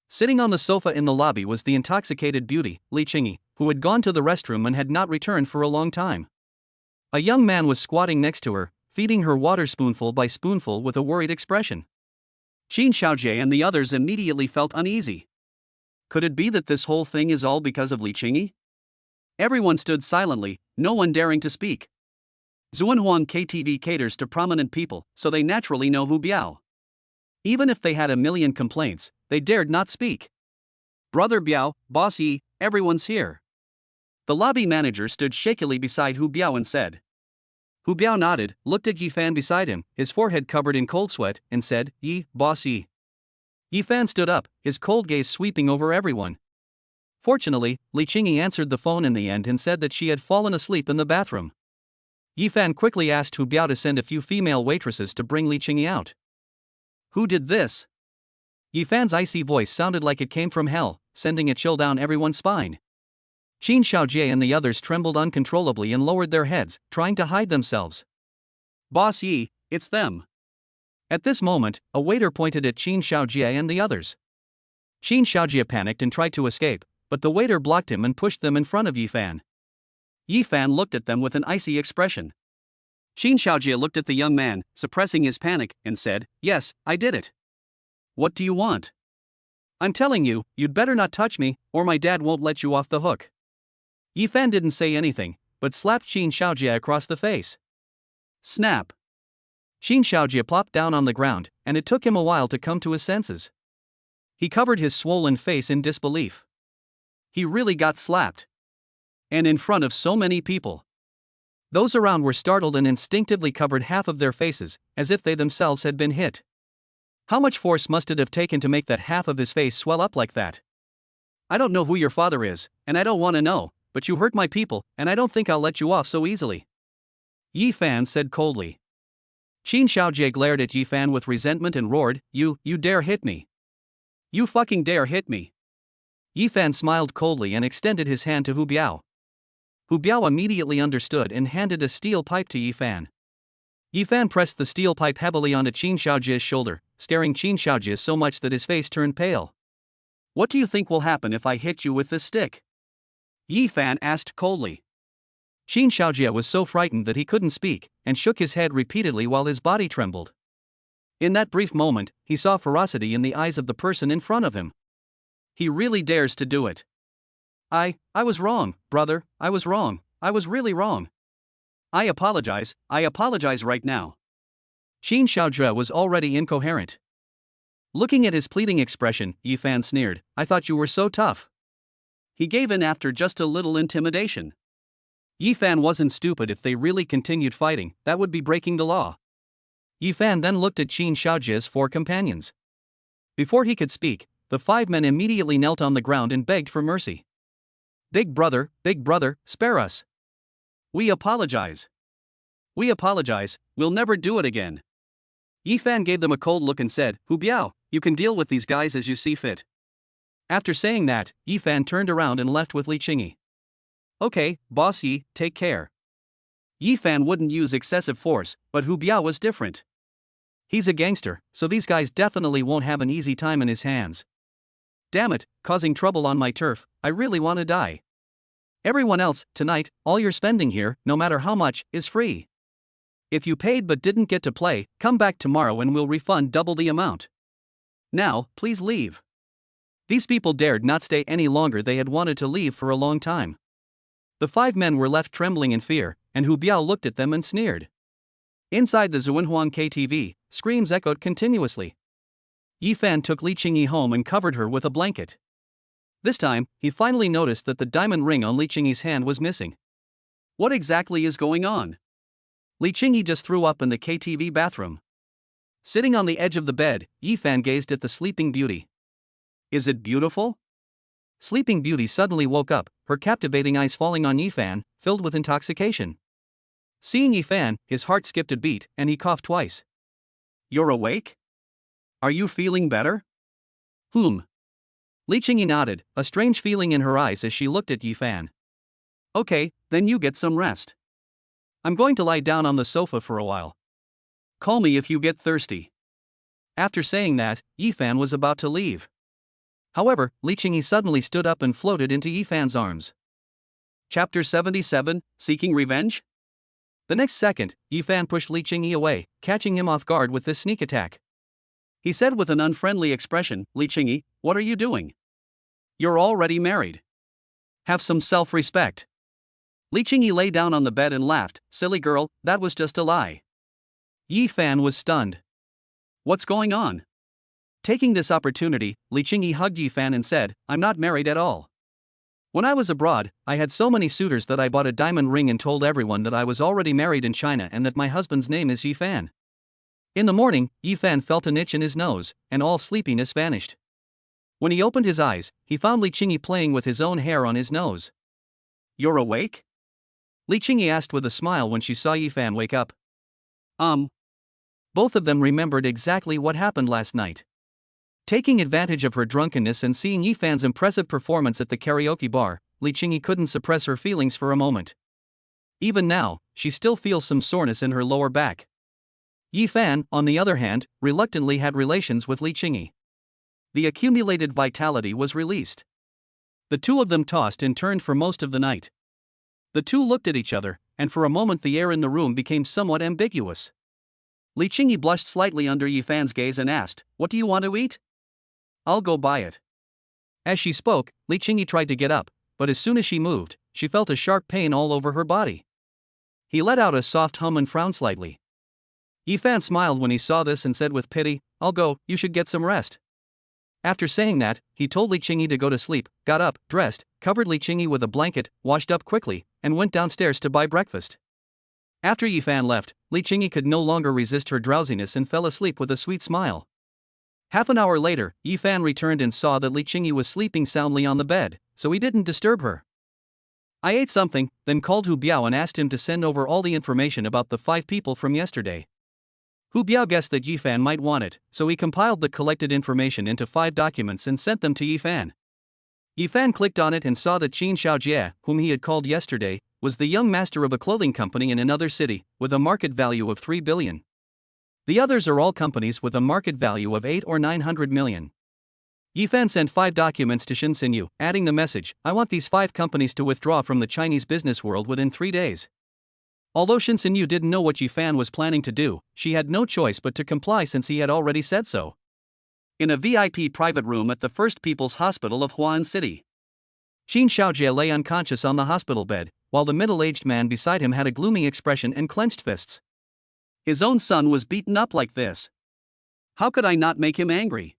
Sitting on the sofa in the lobby was the intoxicated beauty, Li Qingyi, who had gone to the restroom and had not returned for a long time. A young man was squatting next to her, feeding her water spoonful by spoonful with a worried expression. Xin Xiaojia and the others immediately felt uneasy. Could it be that this whole thing is all because of Li Qingyi? Everyone stood silently, no one daring to speak. Zuanhuang KTV caters to prominent people, so they naturally know Hu Biao. Even if they had a million complaints, they dared not speak. Brother Biao, Boss Yi, everyone's here. The lobby manager stood shakily beside Hu Biao and said. Hu Biao nodded, looked at Yifan beside him, his forehead covered in cold sweat, and said, Yi, Boss Yi. Yifan stood up, his cold gaze sweeping over everyone. Fortunately, Li Qingyi answered the phone in the end and said that she had fallen asleep in the bathroom. Yi Fan quickly asked Hu Biao to send a few female waitresses to bring Li Qingyi out. Who did this? Yi Fan's icy voice sounded like it came from hell, sending a chill down everyone's spine. Qin Xiaojie and the others trembled uncontrollably and lowered their heads, trying to hide themselves. Boss Yi, it's them. At this moment, a waiter pointed at Qin Xiaojie and the others. Qin Xiaojie panicked and tried to escape, but the waiter blocked him and pushed them in front of Yi Fan. Yi Fan looked at them with an icy expression. Qin Xiaojie looked at the young man, suppressing his panic, and said, "Yes, I did it. What do you want? I'm telling you, you'd better not touch me, or my dad won't let you off the hook." Yi Fan didn't say anything, but slapped Qin Xiaojie across the face. Snap! Qin Xiaojie plopped down on the ground, and it took him a while to come to his senses. He covered his swollen face in disbelief. He really got slapped. And in front of so many people. Those around were startled and instinctively covered half of their faces, as if they themselves had been hit. How much force must it have taken to make that half of his face swell up like that? I don't know who your father is, and I don't want to know, but you hurt my people, and I don't think I'll let you off so easily. Yi Fan said coldly. Qin Xiaojie glared at Yi Fan with resentment and roared, You dare hit me. You fucking dare hit me. Yi Fan smiled coldly and extended his hand to Hu Biao. Hu Biao immediately understood and handed a steel pipe to Yi Fan. Yi Fan pressed the steel pipe heavily onto Qin Xiaojie's shoulder, staring Qin Xiaojie so much that his face turned pale. What do you think will happen if I hit you with this stick? Yi Fan asked coldly. Qin Xiaojie was so frightened that he couldn't speak, and shook his head repeatedly while his body trembled. In that brief moment, he saw ferocity in the eyes of the person in front of him. He really dares to do it. I was wrong, brother, I was wrong, I was really wrong. I apologize right now. Qin Xiaojie was already incoherent. Looking at his pleading expression, Yi Fan sneered, I thought you were so tough. He gave in after just a little intimidation. Yi Fan wasn't stupid. If they really continued fighting, that would be breaking the law. Yi Fan then looked at Qin Xiaojie's 4 companions. Before he could speak, the 5 men immediately knelt on the ground and begged for mercy. Big brother, spare us. We apologize. We'll never do it again. Yi Fan gave them a cold look and said, Hu Biao, you can deal with these guys as you see fit. After saying that, Yi Fan turned around and left with Li Qingyi. Okay, boss Yi, take care. Yi Fan wouldn't use excessive force, but Hu Biao was different. He's a gangster, so these guys definitely won't have an easy time in his hands. Damn it, causing trouble on my turf, I really want to die. Everyone else, tonight, all you're spending here, no matter how much, is free. If you paid but didn't get to play, come back tomorrow and we'll refund double the amount. Now, please leave. These people dared not stay any longer. They had wanted to leave for a long time. The 5 men were left trembling in fear, and Hu Biao looked at them and sneered. Inside the Zhuanhuang KTV, screams echoed continuously. Yi Fan took Li Qingyi home and covered her with a blanket. This time, he finally noticed that the diamond ring on Li Qingyi's hand was missing. What exactly is going on? Li Qingyi just threw up in the KTV bathroom. Sitting on the edge of the bed, Yi Fan gazed at the sleeping beauty. Is it beautiful? Sleeping Beauty suddenly woke up, her captivating eyes falling on Yi Fan, filled with intoxication. Seeing Yi Fan, his heart skipped a beat, and he coughed twice. You're awake? Are you feeling better? Li Qingyi nodded, a strange feeling in her eyes as she looked at Yi Fan. Okay, then you get some rest. I'm going to lie down on the sofa for a while. Call me if you get thirsty. After saying that, Yi Fan was about to leave. However, Li Qingyi suddenly stood up and floated into Yi Fan's arms. Chapter 77, Seeking Revenge? The next second, Yi Fan pushed Li Qingyi away, catching him off guard with this sneak attack. He said with an unfriendly expression, Li Qingyi, what are you doing? You're already married. Have some self-respect. Li Qingyi lay down on the bed and laughed, silly girl, that was just a lie. Yi Fan was stunned. What's going on? Taking this opportunity, Li Qingyi hugged Yi Fan and said, I'm not married at all. When I was abroad, I had so many suitors that I bought a diamond ring and told everyone that I was already married in China and that my husband's name is Yi Fan. In the morning, Yi Fan felt an itch in his nose, and all sleepiness vanished. When he opened his eyes, he found Li Qingyi playing with his own hair on his nose. You're awake? Li Qingyi asked with a smile when she saw Yifan wake up. Both of them remembered exactly what happened last night. Taking advantage of her drunkenness and seeing Yifan's impressive performance at the karaoke bar, Li Qingyi couldn't suppress her feelings for a moment. Even now, she still feels some soreness in her lower back. Yifan, on the other hand, reluctantly had relations with Li Qingyi. The accumulated vitality was released. The two of them tossed and turned for most of the night. The two looked at each other, and for a moment the air in the room became somewhat ambiguous. Li Qingyi blushed slightly under Yifan's gaze and asked, "What do you want to eat?" "I'll go buy it." As she spoke, Li Qingyi tried to get up, but as soon as she moved, she felt a sharp pain all over her body. He let out a soft hum and frowned slightly. Yifan smiled when he saw this and said with pity, "I'll go, you should get some rest." After saying that, he told Li Qingyi to go to sleep, got up, dressed, covered Li Qingyi with a blanket, washed up quickly, and went downstairs to buy breakfast. After Yifan left, Li Qingyi could no longer resist her drowsiness and fell asleep with a sweet smile. Half an hour later, Yifan returned and saw that Li Qingyi was sleeping soundly on the bed, so he didn't disturb her. "I ate something," then called Hu Biao and asked him to send over all the information about the 5 people from yesterday. Hu Biao guessed that Yifan might want it, so he compiled the collected information into 5 documents and sent them to Yifan. Yifan clicked on it and saw that Qin Xiaojie, whom he had called yesterday, was the young master of a clothing company in another city, with a market value of 3 billion. The others are all companies with a market value of 8 or 900 million. Yifan sent 5 documents to Shin Xinyu, adding the message, "I want these 5 companies to withdraw from the Chinese business world within 3 days. Although Shin Xinyu didn't know what Yifan was planning to do, she had no choice but to comply since he had already said so. In a VIP private room at the First People's Hospital of Huan City, Qin Xiaojie lay unconscious on the hospital bed, while the middle-aged man beside him had a gloomy expression and clenched fists. His own son was beaten up like this. How could I not make him angry?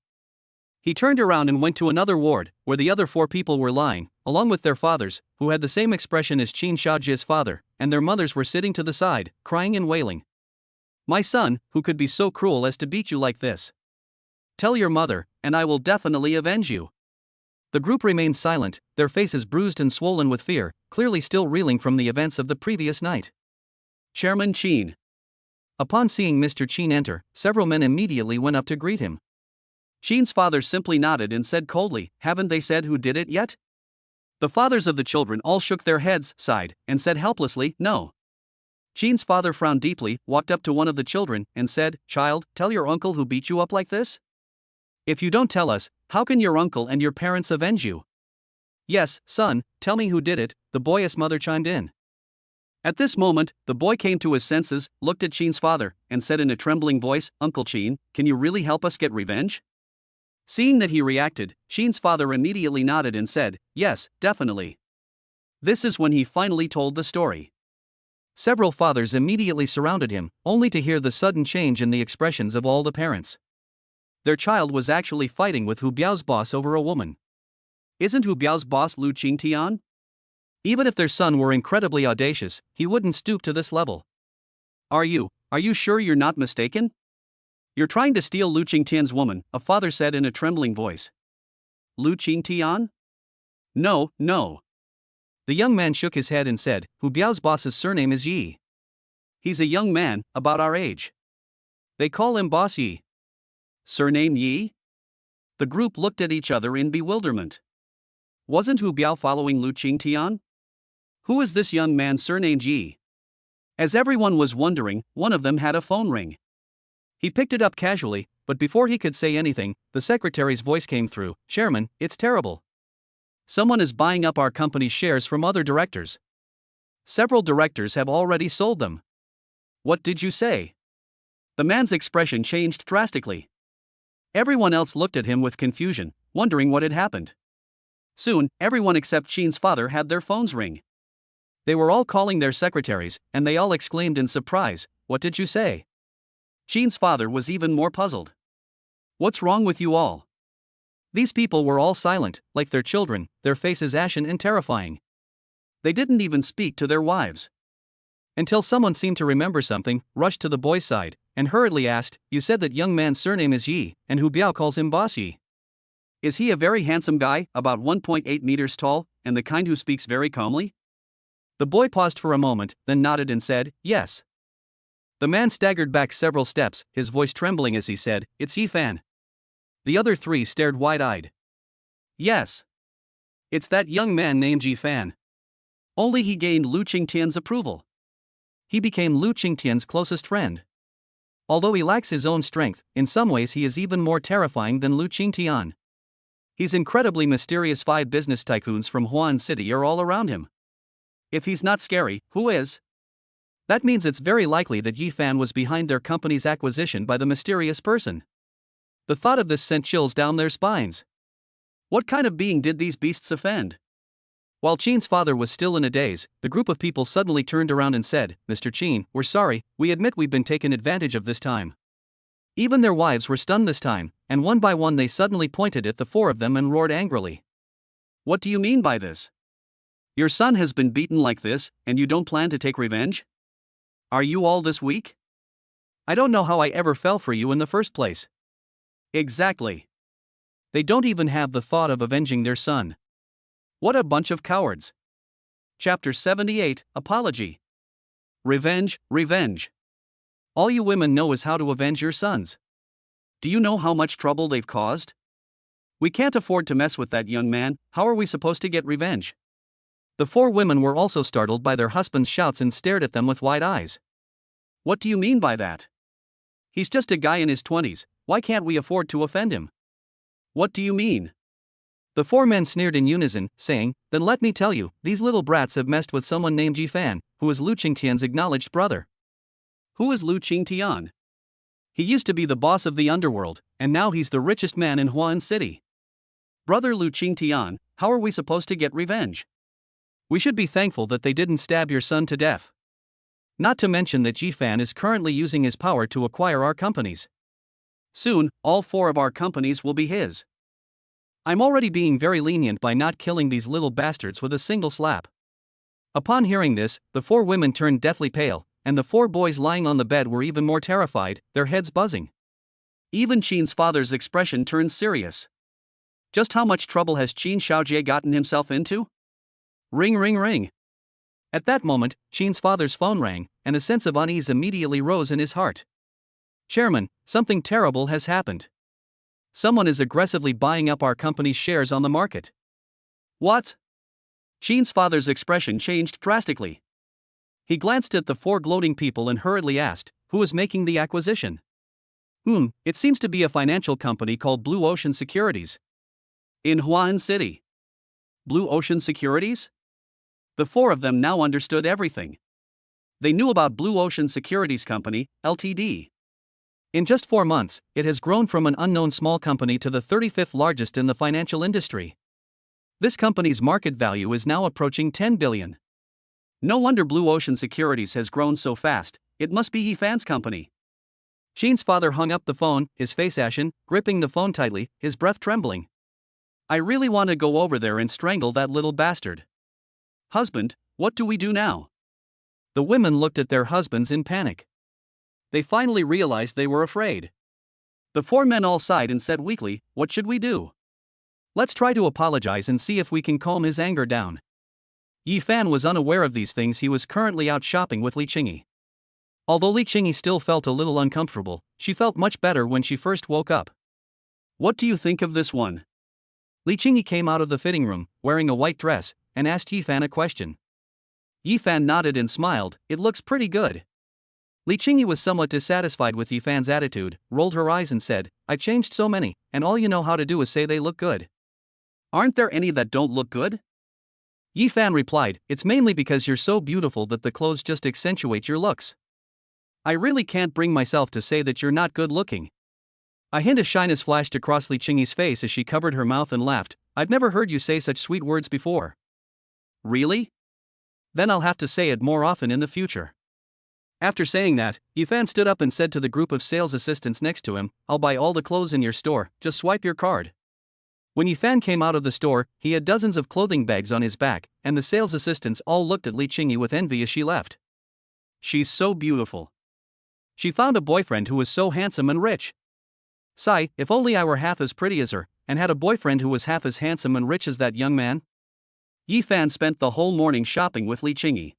He turned around and went to another ward, where the other 4 people were lying, along with their fathers, who had the same expression as Qin Xiaojie's father, and their mothers were sitting to the side, crying and wailing. "My son, who could be so cruel as to beat you like this? Tell your mother, and I will definitely avenge you." The group remained silent, their faces bruised and swollen with fear, clearly still reeling from the events of the previous night. Chairman Qin. Upon seeing Mr. Qin enter, several men immediately went up to greet him. Qin's father simply nodded and said coldly, "Haven't they said who did it yet?" The fathers of the children all shook their heads, sighed, and said helplessly, "No." Qin's father frowned deeply, walked up to one of the children, and said, "Child, tell your uncle who beat you up like this? If you don't tell us, how can your uncle and your parents avenge you?" "Yes, son, tell me who did it," the boyish mother chimed in. At this moment, the boy came to his senses, looked at Qin's father, and said in a trembling voice, "Uncle Qin, can you really help us get revenge?" Seeing that he reacted, Qin's father immediately nodded and said, "Yes, definitely." This is when he finally told the story. Several fathers immediately surrounded him, only to hear the sudden change in the expressions of all the parents. Their child was actually fighting with Hu Biao's boss over a woman. Isn't Hu Biao's boss Lu Qingtian? Even if their son were incredibly audacious, he wouldn't stoop to this level. Are you sure you're not mistaken? You're trying to steal Lu Qingtian's woman," a father said in a trembling voice. "Lu Qingtian? No, no." The young man shook his head and said, "Hu Biao's boss's surname is Yi. He's a young man, about our age. They call him Boss Yi." "Surname Yi?" The group looked at each other in bewilderment. Wasn't Hu Biao following Lu Qingtian? Who is this young man surnamed Yi? As everyone was wondering, one of them had a phone ring. He picked it up casually, but before he could say anything, the secretary's voice came through, "Chairman, it's terrible. Someone is buying up our company's shares from other directors. Several directors have already sold them." "What did you say?" The man's expression changed drastically. Everyone else looked at him with confusion, wondering what had happened. Soon, everyone except Qin's father had their phones ring. They were all calling their secretaries, and they all exclaimed in surprise, "What did you say?" Qin's father was even more puzzled. "What's wrong with you all?" These people were all silent, like their children, their faces ashen and terrifying. They didn't even speak to their wives. Until someone seemed to remember something, rushed to the boy's side, and hurriedly asked, "You said that young man's surname is Yi, and Hu Biao calls him Boss Yi. Is he a very handsome guy, about 1.8 meters tall, and the kind who speaks very calmly?" The boy paused for a moment, then nodded and said, "Yes." The man staggered back several steps, his voice trembling as he said, "It's Yifan." The other three stared wide-eyed. Yes. It's that young man named Yifan. Only he gained Lu Qingtian's approval. He became Lu Qingtian's closest friend. Although he lacks his own strength, in some ways he is even more terrifying than Lu Qingtian. He's incredibly mysterious. 5 business tycoons from Huan City are all around him. If he's not scary, who is? That means it's very likely that Yifan was behind their company's acquisition by the mysterious person. The thought of this sent chills down their spines. What kind of being did these beasts offend? While Qin's father was still in a daze, the group of people suddenly turned around and said, "Mr. Qin, we're sorry, we admit we've been taken advantage of this time." Even their wives were stunned this time, and one by one they suddenly pointed at the 4 of them and roared angrily. "What do you mean by this? Your son has been beaten like this, and you don't plan to take revenge? Are you all this weak? I don't know how I ever fell for you in the first place." Exactly. They don't even have the thought of avenging their son. What a bunch of cowards. Chapter 78, Apology. Revenge, revenge. All you women know is how to avenge your sons. Do you know how much trouble they've caused? We can't afford to mess with that young man. How are we supposed to get revenge? The 4 women were also startled by their husbands' shouts and stared at them with wide eyes. What do you mean by that? He's just a guy in his 20s, why can't we afford to offend him? What do you mean? The 4 men sneered in unison, saying, "Then let me tell you, these little brats have messed with someone named Yifan, who is Lu Qingtian's acknowledged brother." Who is Lu Qingtian? He used to be the boss of the underworld, and now he's the richest man in Huan City. Brother Lu Qingtian, how are we supposed to get revenge? We should be thankful that they didn't stab your son to death. Not to mention that Yifan is currently using his power to acquire our companies. Soon, all 4 of our companies will be his. I'm already being very lenient by not killing these little bastards with a single slap. Upon hearing this, the 4 women turned deathly pale, and the 4 boys lying on the bed were even more terrified, their heads buzzing. Even Qin's father's expression turned serious. Just how much trouble has Qin Xiaojie gotten himself into? Ring ring ring. At that moment, Qin's father's phone rang, and a sense of unease immediately rose in his heart. "Chairman, something terrible has happened. Someone is aggressively buying up our company's shares on the market." What? Qin's father's expression changed drastically. He glanced at the 4 gloating people and hurriedly asked, "Who is making the acquisition?" It seems to be a financial company called Blue Ocean Securities. In Huan City. Blue Ocean Securities? The 4 of them now understood everything. They knew about Blue Ocean Securities Company, Ltd. In just 4 months, it has grown from an unknown small company to the 35th largest in the financial industry. This company's market value is now approaching 10 billion. No wonder Blue Ocean Securities has grown so fast, it must be Yifan's company. Qin's father hung up the phone, his face ashen, gripping the phone tightly, his breath trembling. "I really want to go over there and strangle that little bastard. Husband, what do we do now?" The women looked at their husbands in panic. They finally realized they were afraid. The 4 men all sighed and said weakly, "What should we do? Let's try to apologize and see if we can calm his anger down." Yifan was unaware of these things. He was currently out shopping with Li Qingyi. Although Li Qingyi still felt a little uncomfortable, she felt much better when she first woke up. "What do you think of this one?" Li Qingyi came out of the fitting room, wearing a white dress, and asked Yifan a question. Yifan nodded and smiled, "It looks pretty good." Li Qingyi was somewhat dissatisfied with Yifan's attitude, rolled her eyes and said, "I changed so many, and all you know how to do is say they look good. Aren't there any that don't look good?" Yifan replied, "It's mainly because you're so beautiful that the clothes just accentuate your looks. I really can't bring myself to say that you're not good looking." A hint of shyness flashed across Li Qingyi's face as she covered her mouth and laughed. "I've never heard you say such sweet words before." "Really? Then I'll have to say it more often in the future." After saying that, Yifan stood up and said to the group of sales assistants next to him, "I'll buy all the clothes in your store, just swipe your card." When Yifan came out of the store, he had dozens of clothing bags on his back, and the sales assistants all looked at Li Qingyi with envy as she left. "She's so beautiful. She found a boyfriend who was so handsome and rich. Sigh, if only I were half as pretty as her, and had a boyfriend who was half as handsome and rich as that young man." Yi Fan spent the whole morning shopping with Li Qingyi.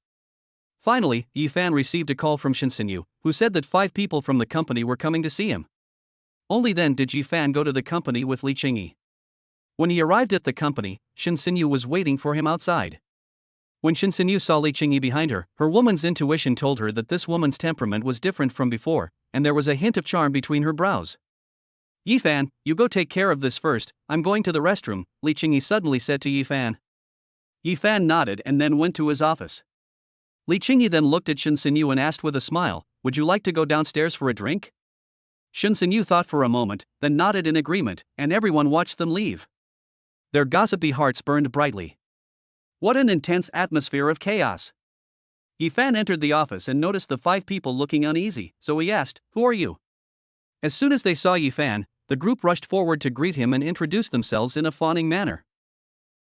Finally, Yi Fan received a call from Shen Xinyu, who said that 5 people from the company were coming to see him. Only then did Yi Fan go to the company with Li Qingyi. When he arrived at the company, Shen Xinyu was waiting for him outside. When Shen Xinyu saw Li Qingyi behind her, her woman's intuition told her that this woman's temperament was different from before, and there was a hint of charm between her brows. Yi Fan, you go take care of this first, I'm going to the restroom, Li Qingyi suddenly said to Yi Fan. Yi Fan nodded and then went to his office. Li Qingyi then looked at Shen Xinyu and asked with a smile, would you like to go downstairs for a drink? Shen Xinyu thought for a moment, then nodded in agreement, and everyone watched them leave. Their gossipy hearts burned brightly. What an intense atmosphere of chaos! Yi Fan entered the office and noticed the 5 people looking uneasy, so he asked, who are you? As soon as they saw Yi Fan, the group rushed forward to greet him and introduce themselves in a fawning manner.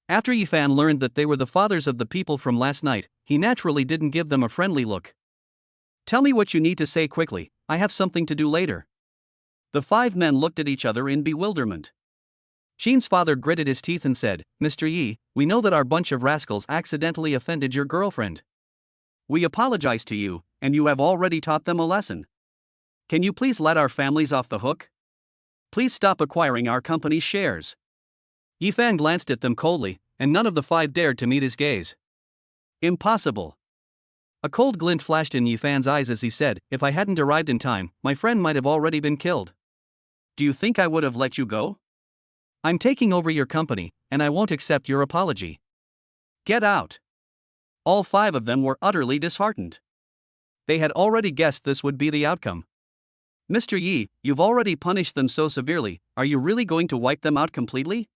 After Yi Fan learned that they were the fathers of the people from last night, he naturally didn't give them a friendly look. Tell me what you need to say quickly, I have something to do later. The 5 men looked at each other in bewilderment. Qin's father gritted his teeth and said, Mr. Yi, we know that our bunch of rascals accidentally offended your girlfriend. We apologize to you, and you have already taught them a lesson. Can you please let our families off the hook? Please stop acquiring our company's shares. Yi Fan glanced at them coldly, and none of the 5 dared to meet his gaze. Impossible. A cold glint flashed in Yi Fan's eyes as he said, if I hadn't arrived in time, my friend might have already been killed. Do you think I would have let you go? I'm taking over your company, and I won't accept your apology. Get out. All 5 of them were utterly disheartened. They had already guessed this would be the outcome. Mr. Yi, you've already punished them so severely, are you really going to wipe them out completely?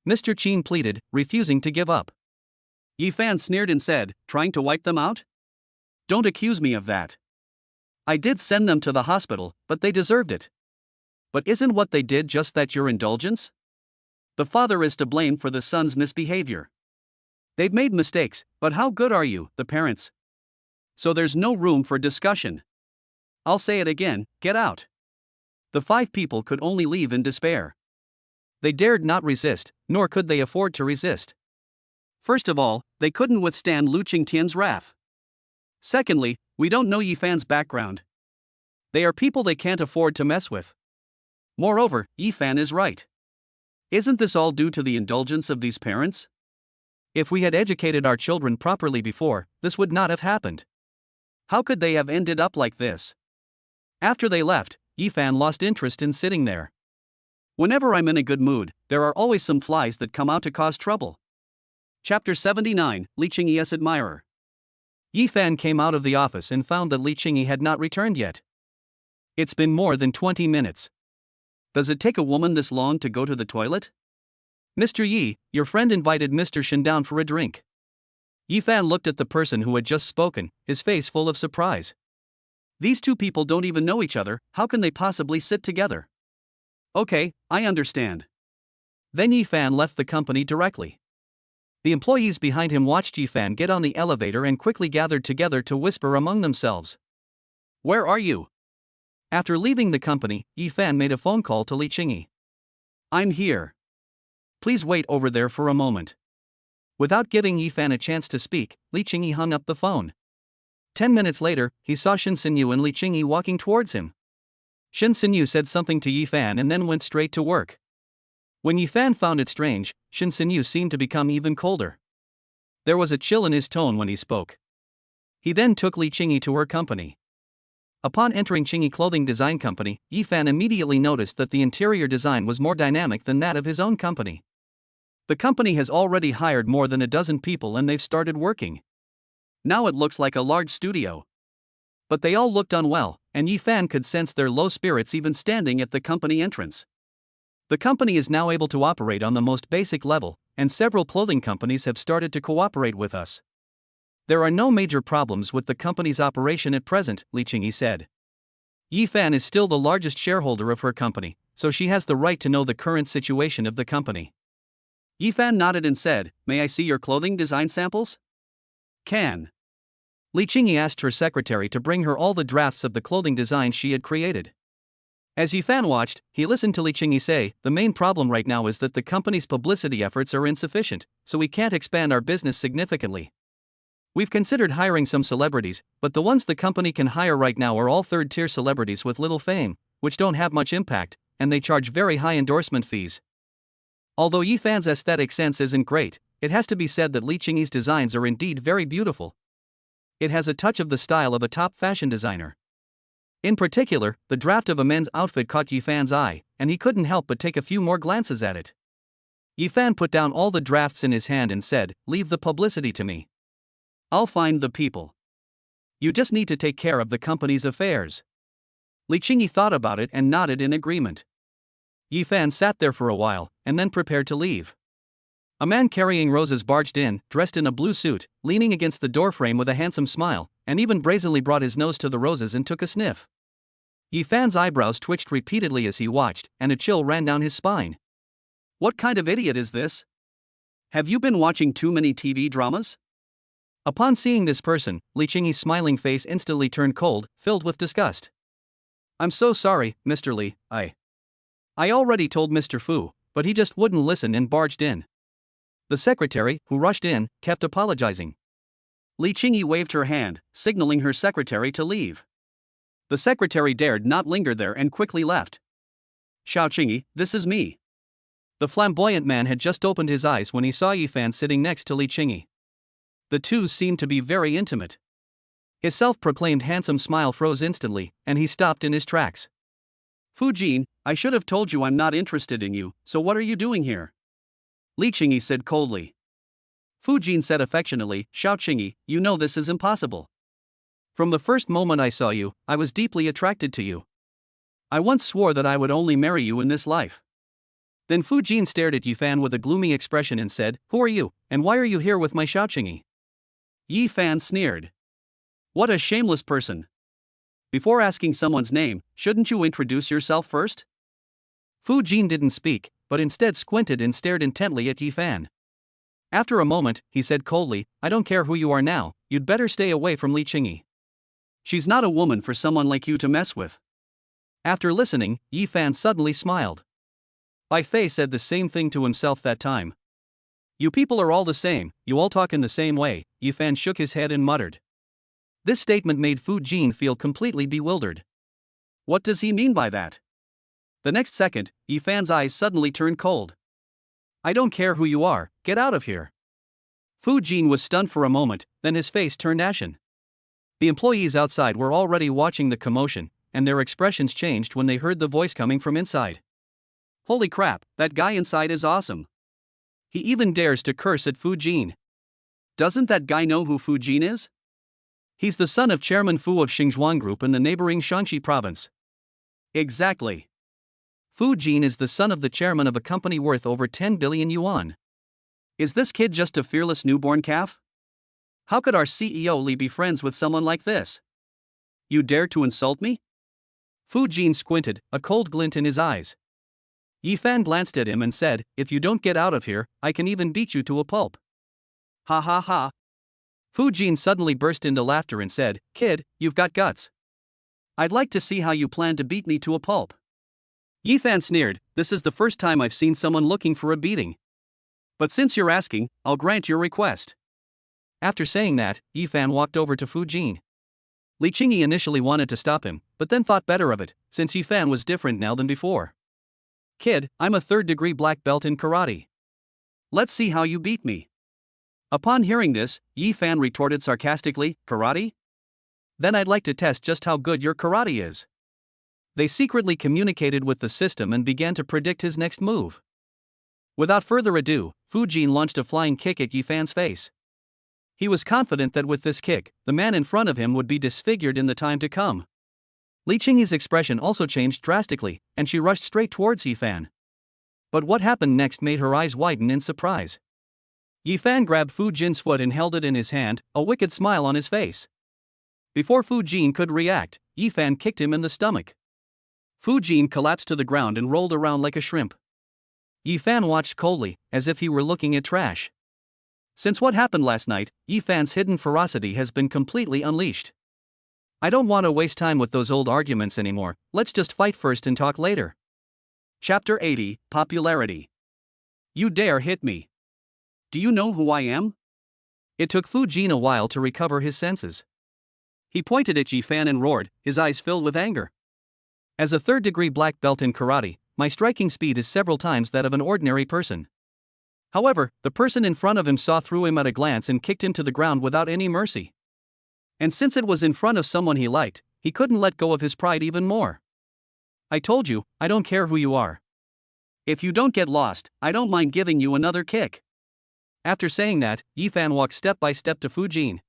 Mr. Qin pleaded, refusing to give up. Yi Fan sneered and said, trying to wipe them out? Don't accuse me of that. I did send them to the hospital, but they deserved it. But isn't what they did just that your indulgence? The father is to blame for the son's misbehavior. They've made mistakes, but how good are you, the parents? So there's no room for discussion. I'll say it again, get out. The 5 people could only leave in despair. They dared not resist, nor could they afford to resist. First of all, they couldn't withstand Lu Qingtian's wrath. Secondly, we don't know Yi Fan's background. They are people they can't afford to mess with. Moreover, Yi Fan is right. Isn't this all due to the indulgence of these parents? If we had educated our children properly before, this would not have happened. How could they have ended up like this? After they left, Yi Fan lost interest in sitting there. Whenever I'm in a good mood, there are always some flies that come out to cause trouble. Chapter 79, Li Qingyi's Admirer. Yi Fan came out of the office and found that Li Qingyi had not returned yet. It's been more than 20 minutes. Does it take a woman this long to go to the toilet? Mr. Yi, your friend invited Mr. Shen down for a drink. Yi Fan looked at the person who had just spoken, his face full of surprise. These 2 people don't even know each other, how can they possibly sit together? Okay, I understand. Then Yi Fan left the company directly. The employees behind him watched Yi Fan get on the elevator and quickly gathered together to whisper among themselves. Where are you? After leaving the company, Yi Fan made a phone call to Li Qingyi. I'm here. Please wait over there for a moment. Without giving Yi Fan a chance to speak, Li Qingyi hung up the phone. 10 minutes later, he saw Shen Xinyu and Li Qingyi walking towards him. Shen Xinyu said something to Yi Fan and then went straight to work. When Yi Fan found it strange, Shen Xinyu seemed to become even colder. There was a chill in his tone when he spoke. He then took Li Qingyi to her company. Upon entering Qingyi Clothing Design Company, Yi Fan immediately noticed that the interior design was more dynamic than that of his own company. The company has already hired more than a dozen people and they've started working. Now it looks like a large studio. But they all looked unwell, and Yi Fan could sense their low spirits even standing at the company entrance. The company is now able to operate on the most basic level, and several clothing companies have started to cooperate with us. There are no major problems with the company's operation at present, Li Qingyi said. Yi Fan is still the largest shareholder of her company, so she has the right to know the current situation of the company. Yi Fan nodded and said, may I see your clothing design samples? Can. Li Qingyi asked her secretary to bring her all the drafts of the clothing designs she had created. As Yifan watched, he listened to Li Qingyi say, "The main problem right now is that the company's publicity efforts are insufficient, so we can't expand our business significantly. We've considered hiring some celebrities, but the ones the company can hire right now are all third-tier celebrities with little fame, which don't have much impact, and they charge very high endorsement fees." Although Yifan's aesthetic sense isn't great, it has to be said that Li Qingyi's designs are indeed very beautiful. It has a touch of the style of a top fashion designer. In particular, the draft of a men's outfit caught Yifan's eye, and he couldn't help but take a few more glances at it. Yifan put down all the drafts in his hand and said, "Leave the publicity to me. I'll find the people. You just need to take care of the company's affairs." Li Qingyi thought about it and nodded in agreement. Yifan sat there for a while, and then prepared to leave. A man carrying roses barged in, dressed in a blue suit, leaning against the doorframe with a handsome smile, and even brazenly brought his nose to the roses and took a sniff. Yifan's eyebrows twitched repeatedly as he watched, and a chill ran down his spine. What kind of idiot is this? Have you been watching too many TV dramas? Upon seeing this person, Li Qingyi's smiling face instantly turned cold, filled with disgust. "I'm so sorry, Mr. Li, I already told Mr. Fu, but he just wouldn't listen and barged in." The secretary, who rushed in, kept apologizing. Li Qingyi waved her hand, signaling her secretary to leave. The secretary dared not linger there and quickly left. "Xiao Qingyi, this is me." The flamboyant man had just opened his eyes when he saw Yifan sitting next to Li Qingyi. The two seemed to be very intimate. His self-proclaimed handsome smile froze instantly, and he stopped in his tracks. "Fu Jin, I should have told you I'm not interested in you, so what are you doing here?" Li Qingyi said coldly. Fu Jin said affectionately, "Xiao Qingyi, you know this is impossible. From the first moment I saw you, I was deeply attracted to you. I once swore that I would only marry you in this life." Then Fu Jin stared at Yifan with a gloomy expression and said, "Who are you, and why are you here with my Xiao Qingyi?" Yifan sneered. "What a shameless person. Before asking someone's name, shouldn't you introduce yourself first?" Fu Jin didn't speak, but instead squinted and stared intently at Yifan. After a moment, he said coldly, "I don't care who you are now, you'd better stay away from Li Qingyi. She's not a woman for someone like you to mess with." After listening, Yifan suddenly smiled. Bai Fei said the same thing to himself that time. "You people are all the same, you all talk in the same way," Yifan shook his head and muttered. This statement made Fu Jin feel completely bewildered. What does he mean by that? The next second, Yifan's eyes suddenly turned cold. "I don't care who you are, get out of here." Fu Jin was stunned for a moment, then his face turned ashen. The employees outside were already watching the commotion, and their expressions changed when they heard the voice coming from inside. "Holy crap, that guy inside is awesome. He even dares to curse at Fu Jin. Doesn't that guy know who Fu Jin is? He's the son of Chairman Fu of Xinzhuang Group in the neighboring Shanxi province." Exactly. Fu Jin is the son of the chairman of a company worth over 10 billion yuan. Is this kid just a fearless newborn calf? How could our CEO Li be friends with someone like this? You dare to insult me? Fu Jin squinted, a cold glint in his eyes. Yifan glanced at him and said, "If you don't get out of here, I can even beat you to a pulp." Ha ha ha. Fu Jin suddenly burst into laughter and said, "Kid, you've got guts. I'd like to see how you plan to beat me to a pulp." Yifan sneered, "This is the first time I've seen someone looking for a beating. But since you're asking, I'll grant your request." After saying that, Yifan walked over to Fu Jin. Li Qingyi initially wanted to stop him, but then thought better of it, since Yifan was different now than before. "Kid, I'm a third-degree black belt in karate. Let's see how you beat me." Upon hearing this, Yifan retorted sarcastically, "Karate? Then I'd like to test just how good your karate is." They secretly communicated with the system and began to predict his next move. Without further ado, Fu Jin launched a flying kick at Yifan's face. He was confident that with this kick, the man in front of him would be disfigured in the time to come. Li Qingyi's expression also changed drastically, and she rushed straight towards Yifan. But what happened next made her eyes widen in surprise. Yifan grabbed Fu Jin's foot and held it in his hand, a wicked smile on his face. Before Fu Jin could react, Yifan kicked him in the stomach. Fu Jin collapsed to the ground and rolled around like a shrimp. Yifan watched coldly, as if he were looking at trash. Since what happened last night, Yifan's hidden ferocity has been completely unleashed. I don't want to waste time with those old arguments anymore, let's just fight first and talk later. Chapter 80, Popularity. You dare hit me. Do you know who I am? It took Fu Jin a while to recover his senses. He pointed at Yi Fan and roared, his eyes filled with anger. As a third-degree black belt in karate, my striking speed is several times that of an ordinary person. However, the person in front of him saw through him at a glance and kicked him to the ground without any mercy. And since it was in front of someone he liked, he couldn't let go of his pride even more. I told you, I don't care who you are. If you don't get lost, I don't mind giving you another kick. After saying that, Yi Fan walked step by step to Fu Jin.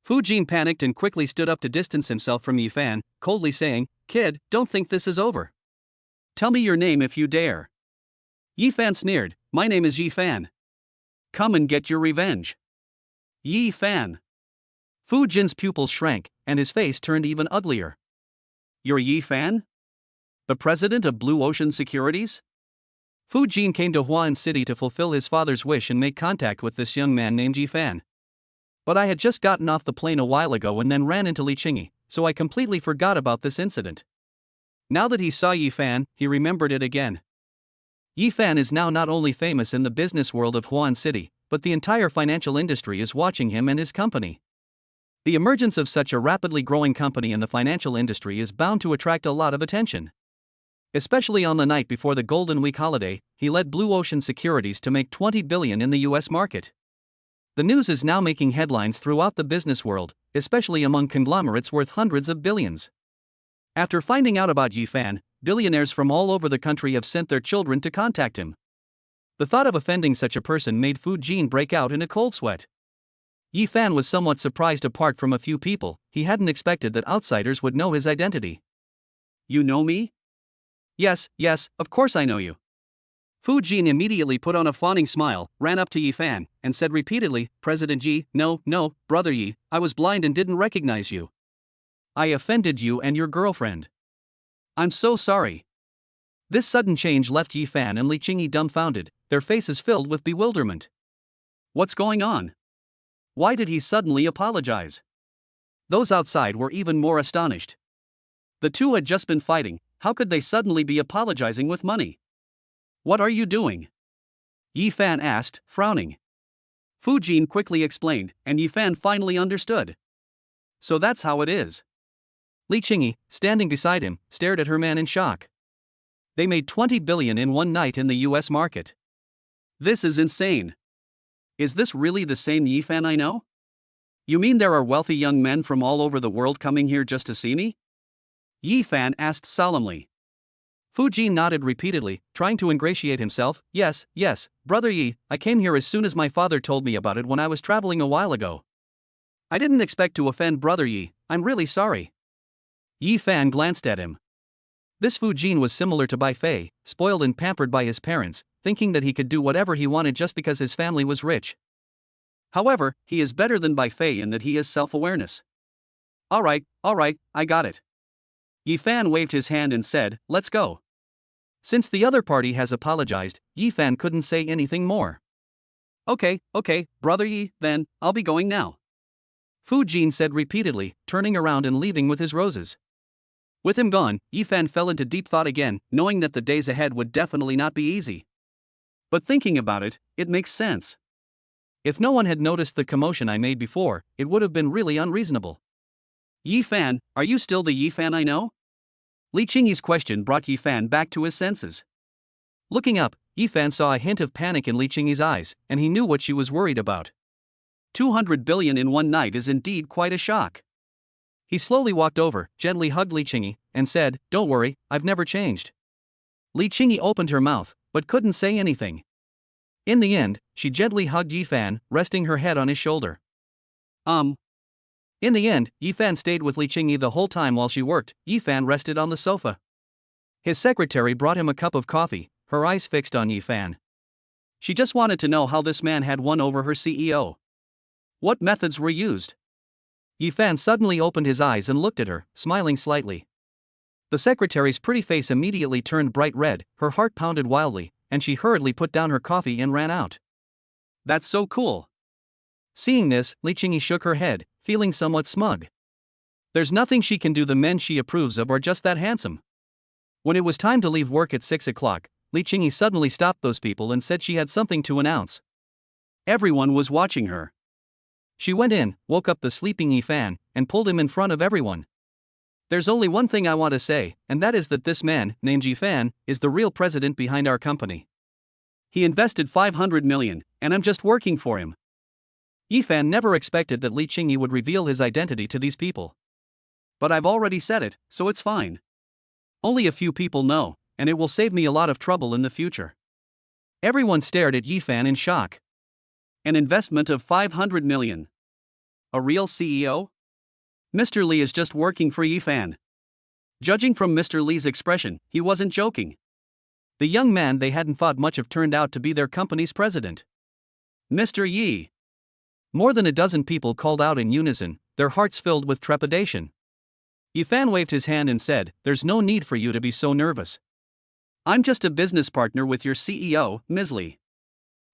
Fu Jin panicked and quickly stood up to distance himself from Yi Fan, coldly saying, "Kid, don't think this is over. Tell me your name if you dare." Yi Fan sneered, "My name is Yi Fan. Come and get your revenge." Yi Fan. Fu Jin's pupils shrank, and his face turned even uglier. You're Yi Fan? The president of Blue Ocean Securities? Fu Jin came to Huan City to fulfill his father's wish and make contact with this young man named Yi Fan. But I had just gotten off the plane a while ago and then ran into Li Qingyi, so I completely forgot about this incident. Now that he saw Yi Fan, he remembered it again. Yi Fan is now not only famous in the business world of Huan City, but the entire financial industry is watching him and his company. The emergence of such a rapidly growing company in the financial industry is bound to attract a lot of attention. Especially on the night before the Golden Week holiday, he led Blue Ocean Securities to make $20 billion in the US market. The news is now making headlines throughout the business world, especially among conglomerates worth hundreds of billions. After finding out about Yi Fan, billionaires from all over the country have sent their children to contact him. The thought of offending such a person made Fu Jin break out in a cold sweat. Yi Fan was somewhat surprised. Apart from a few people, he hadn't expected that outsiders would know his identity. You know me? Yes, of course I know you. Fu Jin immediately put on a fawning smile, ran up to Yi Fan, and said repeatedly, President Yi, no, brother Yi, I was blind and didn't recognize you. I offended you and your girlfriend. I'm so sorry. This sudden change left Yi Fan and Li Qingyi dumbfounded, their faces filled with bewilderment. What's going on? Why did he suddenly apologize? Those outside were even more astonished. The two had just been fighting, how could they suddenly be apologizing with money? What are you doing? Yi Fan asked, frowning. Fu Jin quickly explained, and Yi Fan finally understood. So that's how it is. Li Qingyi, standing beside him, stared at her man in shock. They made $20 billion in one night in the US market. This is insane. Is this really the same Yi Fan I know? You mean there are wealthy young men from all over the world coming here just to see me? Yi Fan asked solemnly. Fu Jin nodded repeatedly, trying to ingratiate himself. Yes, brother Yi, I came here as soon as my father told me about it when I was traveling a while ago. I didn't expect to offend brother Yi, I'm really sorry. Yi Fan glanced at him. This Fu Jin was similar to Bai Fei, spoiled and pampered by his parents, thinking that he could do whatever he wanted just because his family was rich. However, he is better than Bai Fei in that he has self-awareness. Alright, I got it. Yi Fan waved his hand and said, let's go. Since the other party has apologized, Yi Fan couldn't say anything more. Okay, brother Yi, then, I'll be going now. Fu Jin said repeatedly, turning around and leaving with his roses. With him gone, Yi Fan fell into deep thought again, knowing that the days ahead would definitely not be easy. But thinking about it, it makes sense. If no one had noticed the commotion I made before, it would have been really unreasonable. Yi Fan, are you still the Yi Fan I know? Li Qingyi's question brought Yi Fan back to his senses. Looking up, Yi Fan saw a hint of panic in Li Qingyi's eyes, and he knew what she was worried about. 200 billion in one night is indeed quite a shock. He slowly walked over, gently hugged Li Qingyi, and said, Don't worry, I've never changed. Li Qingyi opened her mouth, but couldn't say anything. In the end, she gently hugged Yi Fan, resting her head on his shoulder. In the end, Yi Fan stayed with Li Qingyi the whole time while she worked. Yi Fan rested on the sofa. His secretary brought him a cup of coffee, her eyes fixed on Yi Fan. She just wanted to know how this man had won over her CEO. What methods were used? Yi Fan suddenly opened his eyes and looked at her, smiling slightly. The secretary's pretty face immediately turned bright red, her heart pounded wildly, and she hurriedly put down her coffee and ran out. That's so cool. Seeing this, Li Qingyi shook her head, feeling somewhat smug. There's nothing she can do. The men she approves of are just that handsome. When it was time to leave work at 6 o'clock, Li Qingyi suddenly stopped those people and said she had something to announce. Everyone was watching her. She went in, woke up the sleeping Yi Fan, and pulled him in front of everyone. There's only one thing I want to say, and that is that this man, named Yi Fan, is the real president behind our company. He invested 500 million, and I'm just working for him. Yi Fan never expected that Li Qingyi would reveal his identity to these people. But I've already said it, so it's fine. Only a few people know, and it will save me a lot of trouble in the future. Everyone stared at Yi Fan in shock. An investment of 500 million. A real CEO? Mr. Li is just working for Yi Fan. Judging from Mr. Li's expression, he wasn't joking. The young man they hadn't thought much of turned out to be their company's president. Mr. Yi. More than a dozen people called out in unison, their hearts filled with trepidation. Yi Fan waved his hand and said, "There's no need for you to be so nervous. I'm just a business partner with your CEO, Ms. Li.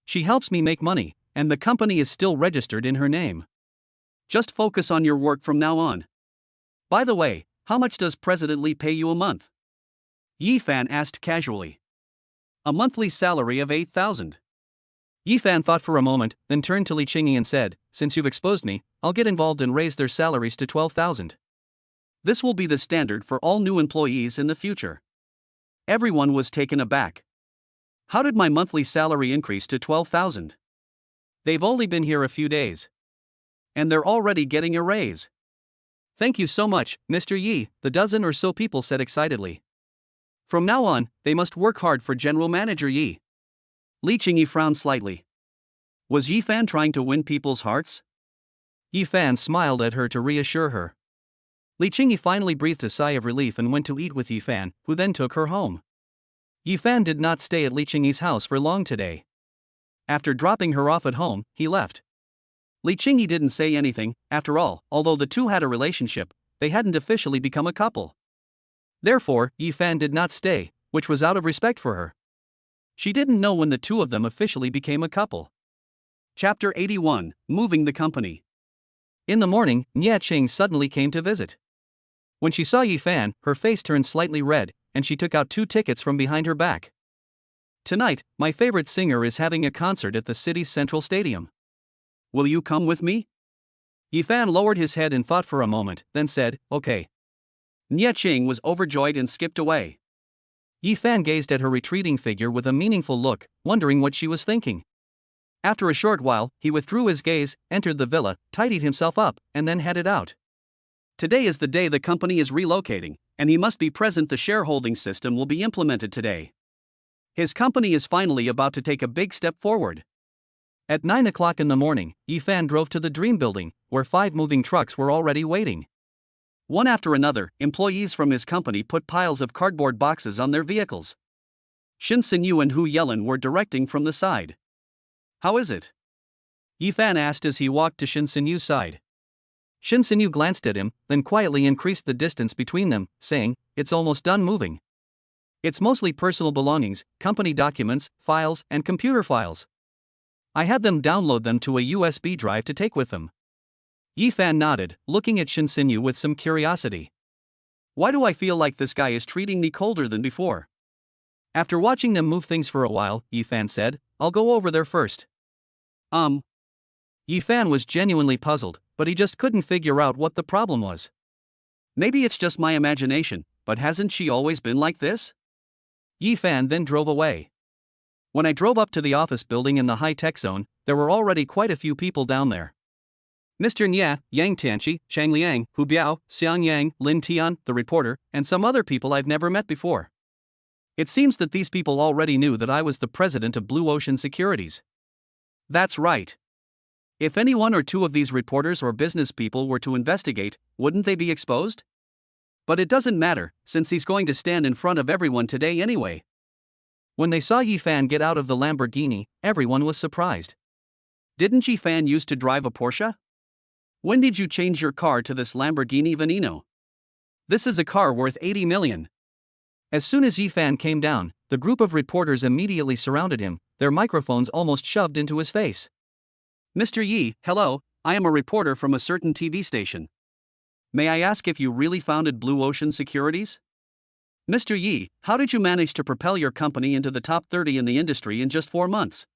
She helps me make money, and the company is still registered in her name. Just focus on your work from now on. By the way, how much does President Li pay you a month?" Yi Fan asked casually. "A monthly salary of 8,000. Yi Fan thought for a moment, then turned to Li Qingyi and said, "Since you've exposed me, I'll get involved and raise their salaries to 12,000. This will be the standard for all new employees in the future." Everyone was taken aback. How did my monthly salary increase to 12,000? They've only been here a few days. And they're already getting a raise. "Thank you so much, Mr. Yi," the dozen or so people said excitedly. From now on, they must work hard for General Manager Yi. Li Qingyi frowned slightly. Was Yi Fan trying to win people's hearts? Yi Fan smiled at her to reassure her. Li Qingyi finally breathed a sigh of relief and went to eat with Yi Fan, who then took her home. Yi Fan did not stay at Li Qingyi's house for long today. After dropping her off at home, he left. Li Qingyi didn't say anything. After all, although the two had a relationship, they hadn't officially become a couple. Therefore, Yi Fan did not stay, which was out of respect for her. She didn't know when the two of them officially became a couple. Chapter 81, Moving the Company. In the morning, Nye Qing suddenly came to visit. When she saw Yi Fan, her face turned slightly red, and she took out 2 tickets from behind her back. "Tonight, my favorite singer is having a concert at the city's central stadium. Will you come with me?" Yi Fan lowered his head and thought for a moment, then said, "Okay." Nye Qing was overjoyed and skipped away. Yi Fan gazed at her retreating figure with a meaningful look, wondering what she was thinking. After a short while, he withdrew his gaze, entered the villa, tidied himself up, and then headed out. Today is the day the company is relocating, and he must be present. The shareholding system will be implemented today. His company is finally about to take a big step forward. At 9 o'clock in the morning, Yi Fan drove to the Dream Building, where 5 moving trucks were already waiting. One after another, employees from his company put piles of cardboard boxes on their vehicles. Shin Sinyu and Hu Yelin were directing from the side. "How is it?" Yi Fan asked as he walked to Shin Sinyu's side. Shin Sinyu glanced at him, then quietly increased the distance between them, saying, "It's almost done moving. It's mostly personal belongings, company documents, files, and computer files. I had them download them to a USB drive to take with them." Yi Fan nodded, looking at Shin Sinyu with some curiosity. "Why do I feel like this guy is treating me colder than before?" After watching them move things for a while, Yi Fan said, "I'll go over there first." Yi Fan was genuinely puzzled, but he just couldn't figure out what the problem was. "Maybe it's just my imagination, but hasn't she always been like this?" Yi Fan then drove away. When I drove up to the office building in the high-tech zone, there were already quite a few people down there. Mr. Nye, Yang Tianqi, Chang Liang, Hu Biao, Xiang Yang, Lin Tian, the reporter, and some other people I've never met before. It seems that these people already knew that I was the president of Blue Ocean Securities. That's right. If any 1 or 2 of these reporters or business people were to investigate, wouldn't they be exposed? But it doesn't matter, since he's going to stand in front of everyone today anyway. When they saw Yi Fan get out of the Lamborghini, everyone was surprised. "Didn't Yi Fan used to drive a Porsche? When did you change your car to this Lamborghini Veneno? This is a car worth 80 million. As soon as Yi Fan came down, the group of reporters immediately surrounded him, their microphones almost shoved into his face. "Mr. Yi, hello, I am a reporter from a certain TV station. may I ask if you really founded Blue Ocean Securities? Mr. Yi, how did you manage to propel your company into the top 30 in the industry in just 4 months?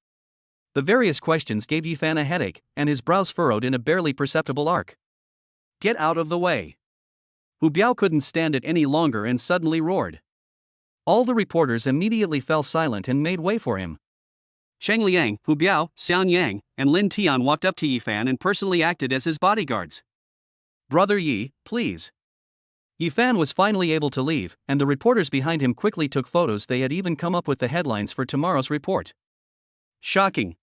The various questions gave Yifan a headache, and his brows furrowed in a barely perceptible arc. Get out of the way. Hu Biao couldn't stand it any longer and suddenly roared. All the reporters immediately fell silent and made way for him. Cheng Liang, Hu Biao, Xian Yang, and Lin Tian walked up to Yifan and personally acted as his bodyguards. Brother Yi, please. Yifan was finally able to leave, and the reporters behind him quickly took photos. They had even come up with the headlines for tomorrow's report. Shocking.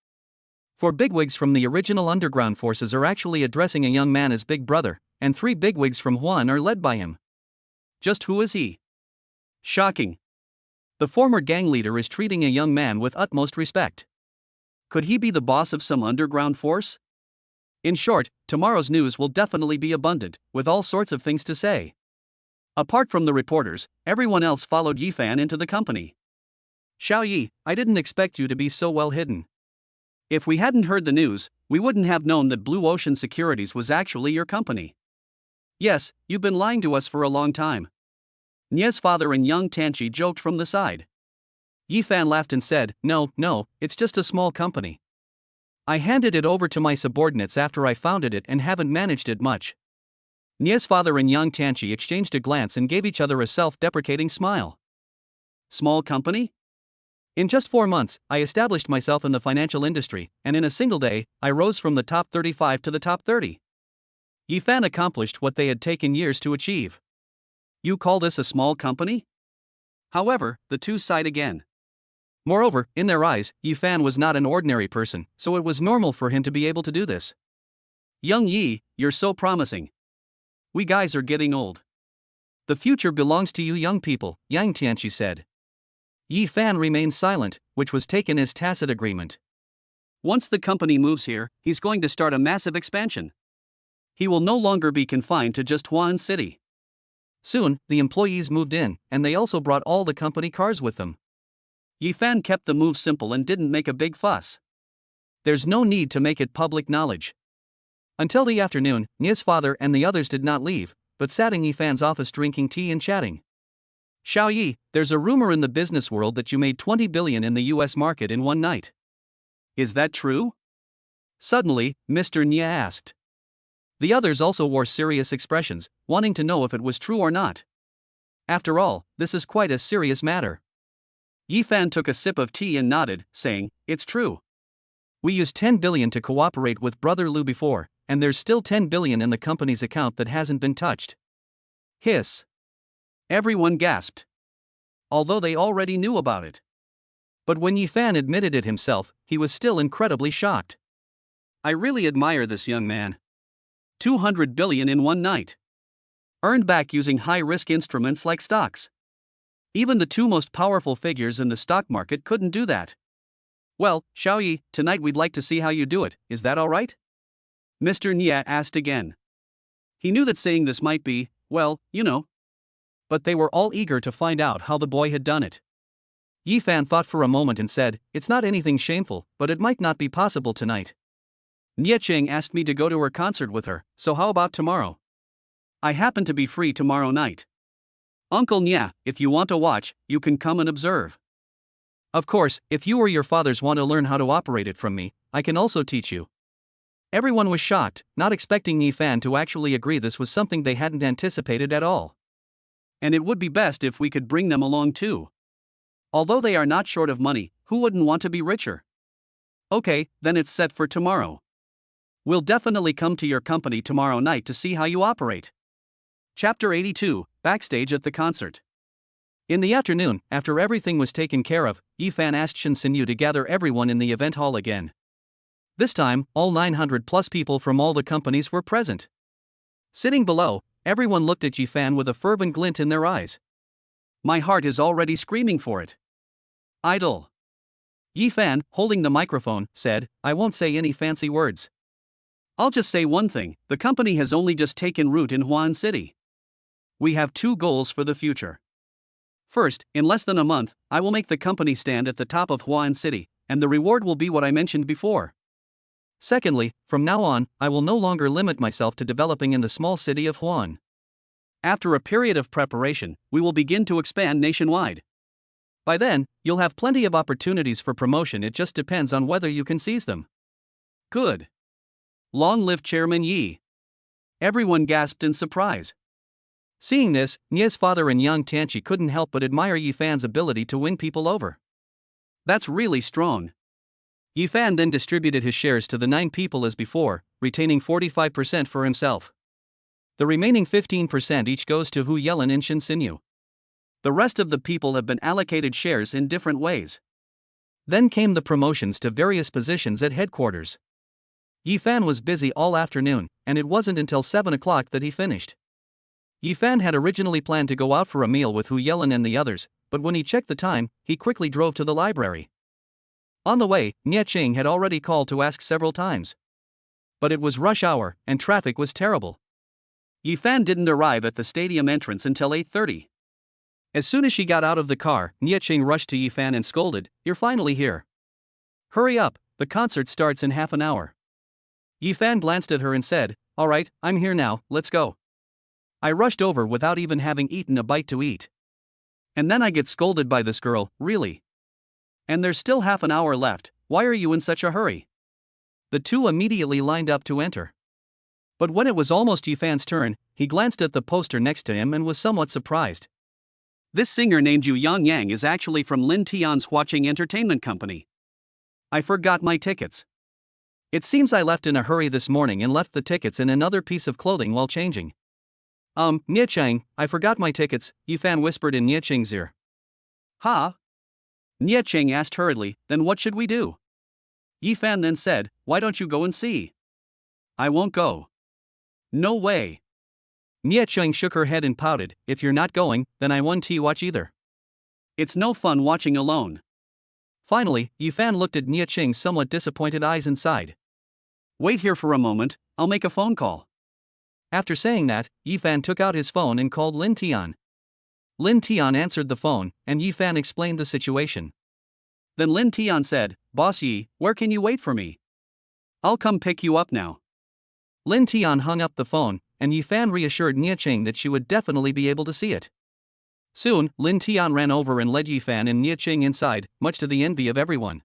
4 bigwigs from the original underground forces are actually addressing a young man as Big Brother, and 3 bigwigs from Huan are led by him. Just who is he? Shocking. The former gang leader is treating a young man with utmost respect. Could he be the boss of some underground force? In short, tomorrow's news will definitely be abundant, with all sorts of things to say. Apart from the reporters, everyone else followed Yifan into the company. Xiao Yi, I didn't expect you to be so well hidden. If we hadn't heard the news, we wouldn't have known that Blue Ocean Securities was actually your company. Yes, you've been lying to us for a long time. Nie's father and young Tanchi joked from the side. Yifan laughed and said, No, it's just a small company. I handed it over to my subordinates after I founded it and haven't managed it much. Nie's father and young Tanchi exchanged a glance and gave each other a self-deprecating smile. Small company? In just 4 months, I established myself in the financial industry, and in a single day, I rose from the top 35 to the top 30. Yifan accomplished what they had taken years to achieve. You call this a small company? However, the two sighed again. Moreover, in their eyes, Yifan was not an ordinary person, so it was normal for him to be able to do this. Young Yi, you're so promising. We guys are getting old. The future belongs to you young people, Yang Tianqi said. Yifan remained silent, which was taken as tacit agreement. Once the company moves here, he's going to start a massive expansion. He will no longer be confined to just Huan City. Soon, the employees moved in, and they also brought all the company cars with them. Yifan kept the move simple and didn't make a big fuss. There's no need to make it public knowledge. Until the afternoon, Nie's father and the others did not leave, but sat in Yifan's office drinking tea and chatting. Xiao Yi, there's a rumor in the business world that you made 20 billion in the US market in one night. Is that true? Suddenly, Mr. Nie asked. The others also wore serious expressions, wanting to know if it was true or not. After all, this is quite a serious matter. Yifan took a sip of tea and nodded, saying, It's true. We used 10 billion to cooperate with Brother Lu before, and there's still 10 billion in the company's account that hasn't been touched. Hiss. Everyone gasped. Although they already knew about it. But when Yifan admitted it himself, he was still incredibly shocked. I really admire this young man. 200 billion in one night. Earned back using high-risk instruments like stocks. Even the two most powerful figures in the stock market couldn't do that. Well, Xiao Yi, tonight we'd like to see how you do it, is that all right? Mr. Nie asked again. He knew that saying this might be, well, you know. But they were all eager to find out how the boy had done it. Yifan thought for a moment and said, It's not anything shameful, but it might not be possible tonight. Nie Cheng asked me to go to her concert with her, so how about tomorrow? I happen to be free tomorrow night. Uncle Nie, if you want to watch, you can come and observe. Of course, if you or your fathers want to learn how to operate it from me, I can also teach you. Everyone was shocked, not expecting Yifan to actually agree. This was something they hadn't anticipated at all. And it would be best if we could bring them along too. Although they are not short of money, who wouldn't want to be richer? Okay, then it's set for tomorrow. We'll definitely come to your company tomorrow night to see how you operate. Chapter 82, Backstage at the Concert. In the afternoon, after everything was taken care of, Yifan asked Shen Xinyu to gather everyone in the event hall again. This time, all 900 plus people from all the companies were present. Sitting below, everyone looked at Yifan with a fervent glint in their eyes. My heart is already screaming for it. Idol. Yifan, holding the microphone, said, I won't say any fancy words. I'll just say one thing, the company has only just taken root in Huan City. We have 2 goals for the future. First, in less than a month, I will make the company stand at the top of Huan City, and the reward will be what I mentioned before. Secondly, from now on, I will no longer limit myself to developing in the small city of Huan. After a period of preparation, we will begin to expand nationwide. By then, you'll have plenty of opportunities for promotion, it just depends on whether you can seize them. Good. Long live Chairman Yi. Everyone gasped in surprise. Seeing this, Nie's father and Yang Tianqi couldn't help but admire Yi Fan's ability to win people over. That's really strong. Yi Fan then distributed his shares to the 9 people as before, retaining 45% for himself. The remaining 15% each goes to Hu Yelin and Shin Sinyu. The rest of the people have been allocated shares in different ways. Then came the promotions to various positions at headquarters. Yi Fan was busy all afternoon, and it wasn't until 7 o'clock that he finished. Yi Fan had originally planned to go out for a meal with Hu Yelin and the others, but when he checked the time, he quickly drove to the library. On the way, Nie Ching had already called to ask several times. But it was rush hour, and traffic was terrible. Yi Fan didn't arrive at the stadium entrance until 8:30. As soon as she got out of the car, Nie Ching rushed to Yi Fan and scolded, "You're finally here. Hurry up, the concert starts in half an hour." Yi Fan glanced at her and said, "All right, I'm here now, let's go." I rushed over without even having eaten a bite to eat. And then I get scolded by this girl, really? And there's still half an hour left, why are you in such a hurry? The two immediately lined up to enter. But when it was almost Yi Fan's turn, he glanced at the poster next to him and was somewhat surprised. This singer named Yu Yang is actually from Lin Tian's Watching Entertainment Company. I forgot my tickets. It seems I left in a hurry this morning and left the tickets in another piece of clothing while changing. Nie Ching, I forgot my tickets, Yi Fan whispered in Nie Ching's ear. Huh? Nie Ching asked hurriedly, then what should we do? Yi Fan then said, why don't you go and see? I won't go. No way. Nie Ching shook her head and pouted, if you're not going, then I won't watch either. It's no fun watching alone. Finally, Yi Fan looked at Nie Ching's somewhat disappointed eyes and sighed. Wait here for a moment, I'll make a phone call. After saying that, Yi Fan took out his phone and called Lin Tian. Lin Tian answered the phone, and Yi Fan explained the situation. Then Lin Tian said, Boss Yi, where can you wait for me? I'll come pick you up now. Lin Tian hung up the phone, and Yi Fan reassured Nie Ching that she would definitely be able to see it. Soon, Lin Tian ran over and led Yi Fan and Nie Ching inside, much to the envy of everyone.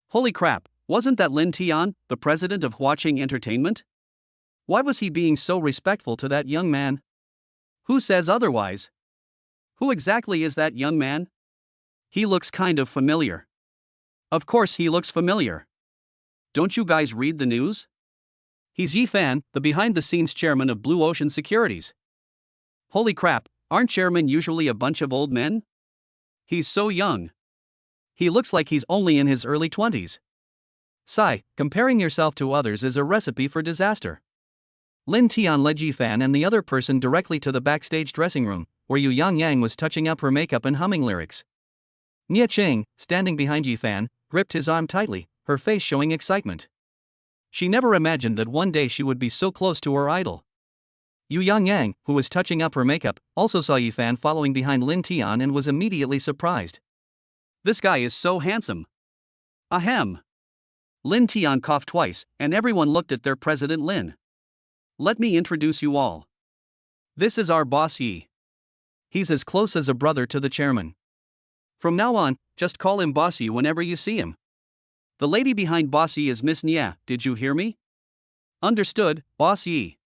Holy crap, wasn't that Lin Tian, the president of Watching Entertainment? Why was he being so respectful to that young man? Who says otherwise? Who exactly is that young man? He looks kind of familiar. Of course he looks familiar. Don't you guys read the news? He's Yi Fan, the behind-the-scenes chairman of Blue Ocean Securities. Holy crap, aren't chairmen usually a bunch of old men? He's so young. He looks like he's only in his early 20s. Sigh, comparing yourself to others is a recipe for disaster. Lin Tian led Yi Fan and the other person directly to the backstage dressing room, where Yu Yang was touching up her makeup and humming lyrics. Nie Ching, standing behind Yi Fan, gripped his arm tightly, her face showing excitement. She never imagined that one day she would be so close to her idol. Yu Yang, who was touching up her makeup, also saw Yi Fan following behind Lin Tian and was immediately surprised. This guy is so handsome. Ahem. Lin Tian coughed twice, and everyone looked at their president Lin. Let me introduce you all. This is our boss Yi. He's as close as a brother to the chairman. From now on, just call him Boss Yi whenever you see him. The lady behind Boss Yi is Miss Nie, did you hear me? Understood, Boss Yi.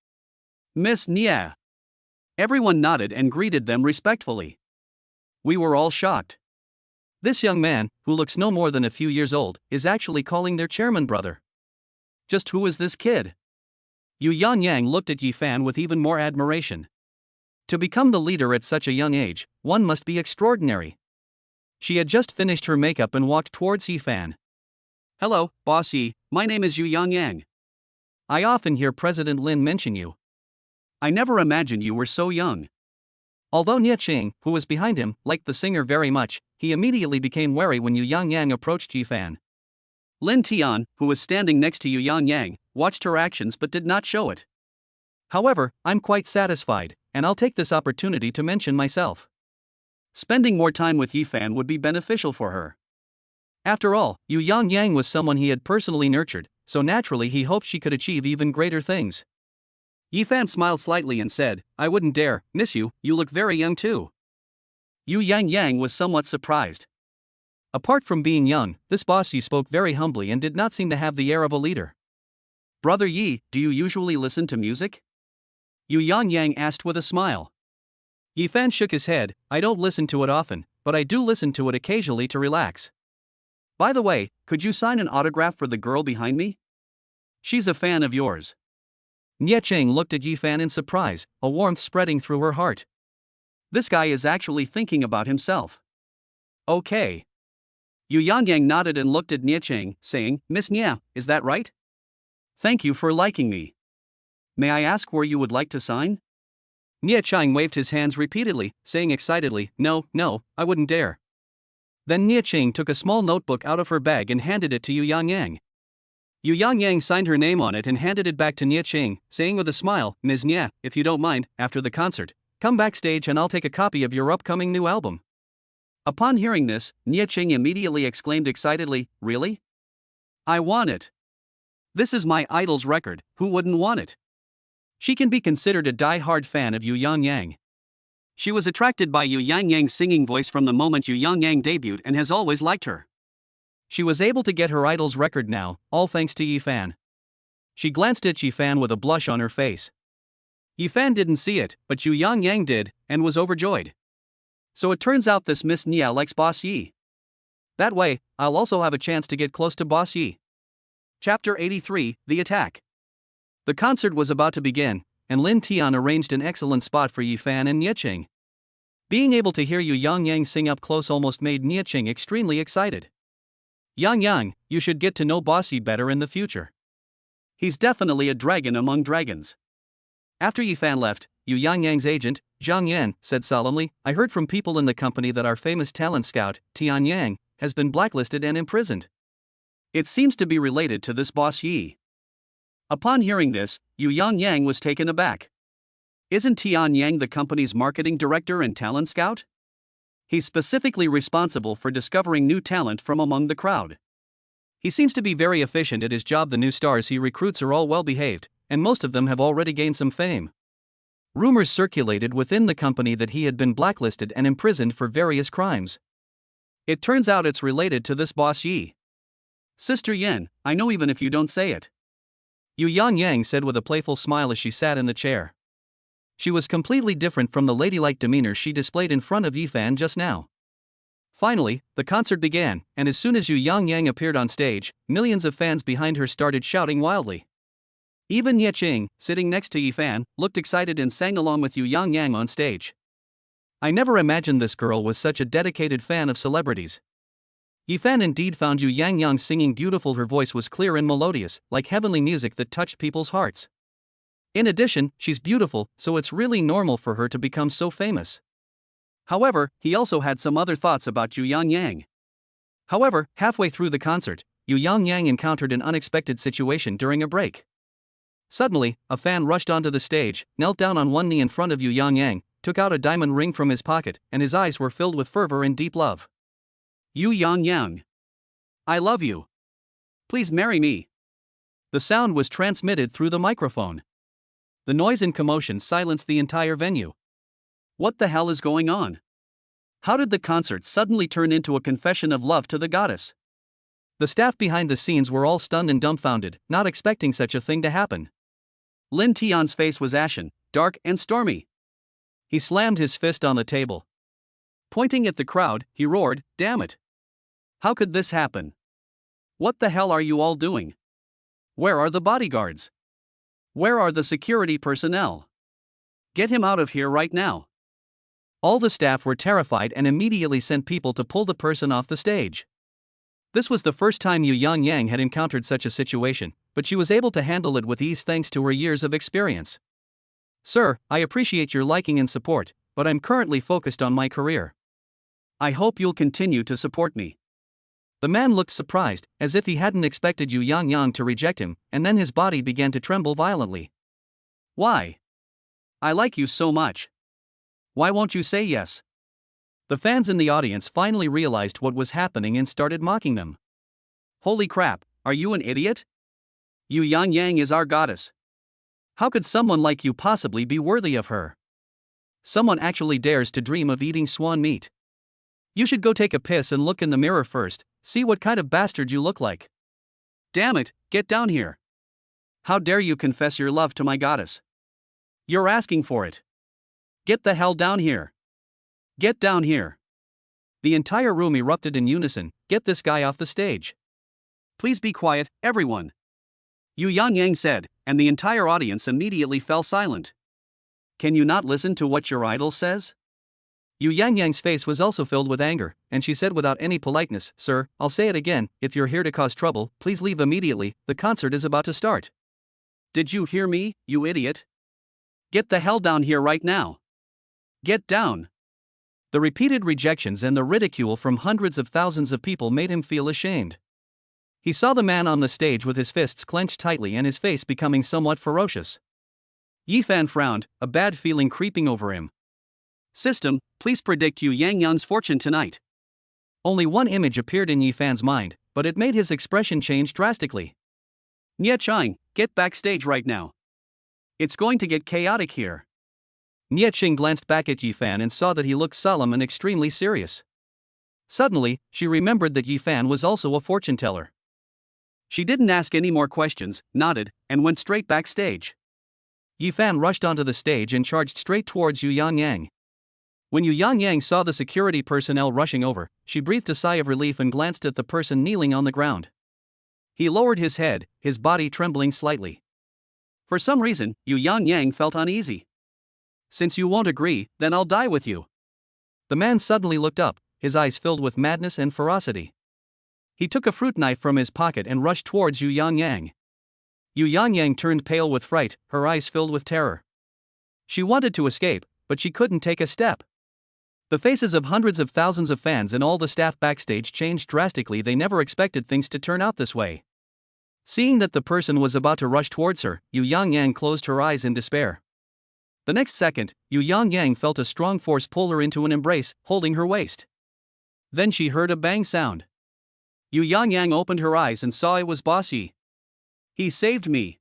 Miss Nie. Everyone nodded and greeted them respectfully. We were all shocked. This young man, who looks no more than a few years old, is actually calling their chairman brother. Just who is this kid? Yu Yang looked at Yi Fan with even more admiration. To become the leader at such a young age, one must be extraordinary. She had just finished her makeup and walked towards Yi Fan. Hello, Boss Yi, my name is Yu Yang. I often hear President Lin mention you. I never imagined you were so young. Although Nie Ching, who was behind him, liked the singer very much, he immediately became wary when Yu Yang approached Yi Fan. Lin Tian, who was standing next to Yu Yang, watched her actions but did not show it. However, I'm quite satisfied, and I'll take this opportunity to mention myself. Spending more time with Yi Fan would be beneficial for her. After all, Yu Yang was someone he had personally nurtured, so naturally he hoped she could achieve even greater things. Yi Fan smiled slightly and said, I wouldn't dare, miss you look very young too. Yu Yang was somewhat surprised. Apart from being young, this boss Yi spoke very humbly and did not seem to have the air of a leader. Brother Yi, do you usually listen to music? Yu Yang asked with a smile. Yi Fan shook his head, I don't listen to it often, but I do listen to it occasionally to relax. By the way, could you sign an autograph for the girl behind me? She's a fan of yours. Nie Cheng looked at Yi Fan in surprise, a warmth spreading through her heart. This guy is actually thinking about himself. Okay. Yu Yang nodded and looked at Nie Cheng, saying, Miss Nie, is that right? Thank you for liking me. May I ask where you would like to sign? Nie Cheng waved his hands repeatedly, saying excitedly, No, I wouldn't dare. Then Nie Cheng took a small notebook out of her bag and handed it to Yu Yang. Yu Yang signed her name on it and handed it back to Nie Cheng, saying with a smile, Ms. Nie, if you don't mind, after the concert, come backstage and I'll take a copy of your upcoming new album. Upon hearing this, Nie Cheng immediately exclaimed excitedly, Really? I want it. This is my idol's record, who wouldn't want it? She can be considered a die-hard fan of Yu Yang. She was attracted by Yu Yang's singing voice from the moment Yu Yang debuted and has always liked her. She was able to get her idol's record now, all thanks to Yi Fan. She glanced at Yi Fan with a blush on her face. Yi Fan didn't see it, but Yu Yang did, and was overjoyed. So it turns out this Miss Nie likes Boss Yi. That way, I'll also have a chance to get close to Boss Yi. Chapter 83, The Attack. The concert was about to begin, and Lin Tian arranged an excellent spot for Yi Fan and Nie Cheng. Being able to hear Yu Yang sing up close almost made Nie Cheng extremely excited. Yang, you should get to know Boss Yi better in the future. He's definitely a dragon among dragons. After Yi Fan left, Yu Yang's agent, Zhang Yan, said solemnly, I heard from people in the company that our famous talent scout, Tian Yang, has been blacklisted and imprisoned. It seems to be related to this Boss Yi. Upon hearing this, Yu Yang was taken aback. Isn't Tian Yang the company's marketing director and talent scout? He's specifically responsible for discovering new talent from among the crowd. He seems to be very efficient at his job. The new stars he recruits are all well-behaved, and most of them have already gained some fame. Rumors circulated within the company that he had been blacklisted and imprisoned for various crimes. It turns out it's related to this Boss Yi. Sister Yen, I know even if you don't say it. Yu Yang said with a playful smile as she sat in the chair. She was completely different from the ladylike demeanor she displayed in front of Yi Fan just now. Finally, the concert began, and as soon as Yu Yang appeared on stage, millions of fans behind her started shouting wildly. Even Nie Cheng, sitting next to Yi Fan, looked excited and sang along with Yu Yang on stage. I never imagined this girl was such a dedicated fan of celebrities. Yi Fan indeed found Yu Yang singing beautiful. Her voice was clear and melodious, like heavenly music that touched people's hearts. In addition, she's beautiful, so it's really normal for her to become so famous. However, he also had some other thoughts about Yu Yang. However, halfway through the concert, Yu Yang encountered an unexpected situation during a break. Suddenly, a fan rushed onto the stage, knelt down on one knee in front of Yu Yang, took out a diamond ring from his pocket, and his eyes were filled with fervor and deep love. Yu Yang. I love you. Please marry me. The sound was transmitted through the microphone. The noise and commotion silenced the entire venue. What the hell is going on? How did the concert suddenly turn into a confession of love to the goddess? The staff behind the scenes were all stunned and dumbfounded, not expecting such a thing to happen. Lin Tian's face was ashen, dark and stormy. He slammed his fist on the table. Pointing at the crowd, he roared, Damn it! How could this happen? What the hell are you all doing? Where are the bodyguards? Where are the security personnel? Get him out of here right now. All the staff were terrified and immediately sent people to pull the person off the stage. This was the first time Yu Yang had encountered such a situation, but she was able to handle it with ease thanks to her years of experience. Sir, I appreciate your liking and support, but I'm currently focused on my career. I hope you'll continue to support me. The man looked surprised, as if he hadn't expected Yu Yang to reject him, and then his body began to tremble violently. Why? I like you so much. Why won't you say yes? The fans in the audience finally realized what was happening and started mocking them. Holy crap, are you an idiot? Yu Yang is our goddess. How could someone like you possibly be worthy of her? Someone actually dares to dream of eating swan meat. You should go take a piss and look in the mirror first, see what kind of bastard you look like. Damn it, get down here. How dare you confess your love to my goddess? You're asking for it. Get the hell down here. Get down here. The entire room erupted in unison. Get this guy off the stage. Please be quiet, everyone. Yu Yang said, and the entire audience immediately fell silent. Can you not listen to what your idol says? Yu Yang's face was also filled with anger, and she said without any politeness, Sir, I'll say it again, if you're here to cause trouble, please leave immediately, the concert is about to start. Did you hear me, you idiot? Get the hell down here right now. Get down. The repeated rejections and the ridicule from hundreds of thousands of people made him feel ashamed. He saw the man on the stage with his fists clenched tightly and his face becoming somewhat ferocious. Yifan frowned, a bad feeling creeping over him. System, please predict Yu Yang's fortune tonight. Only one image appeared in Yifan's mind, but it made his expression change drastically. Nie Chang, get backstage right now. It's going to get chaotic here. Nie Chang glanced back at Yifan and saw that he looked solemn and extremely serious. Suddenly, she remembered that Yifan was also a fortune teller. She didn't ask any more questions, nodded, and went straight backstage. Yifan rushed onto the stage and charged straight towards Yu Yang. When Yu Yang saw the security personnel rushing over, she breathed a sigh of relief and glanced at the person kneeling on the ground. He lowered his head, his body trembling slightly. For some reason, Yu Yang felt uneasy. Since you won't agree, then I'll die with you. The man suddenly looked up, his eyes filled with madness and ferocity. He took a fruit knife from his pocket and rushed towards Yu Yang. Yu Yang turned pale with fright, her eyes filled with terror. She wanted to escape, but she couldn't take a step. The faces of hundreds of thousands of fans and all the staff backstage changed drastically. They never expected things to turn out this way. Seeing that the person was about to rush towards her, Yu Yang closed her eyes in despair. The next second, Yu Yang felt a strong force pull her into an embrace, holding her waist. Then she heard a bang sound. Yu Yang opened her eyes and saw it was Boss Yi. He saved me.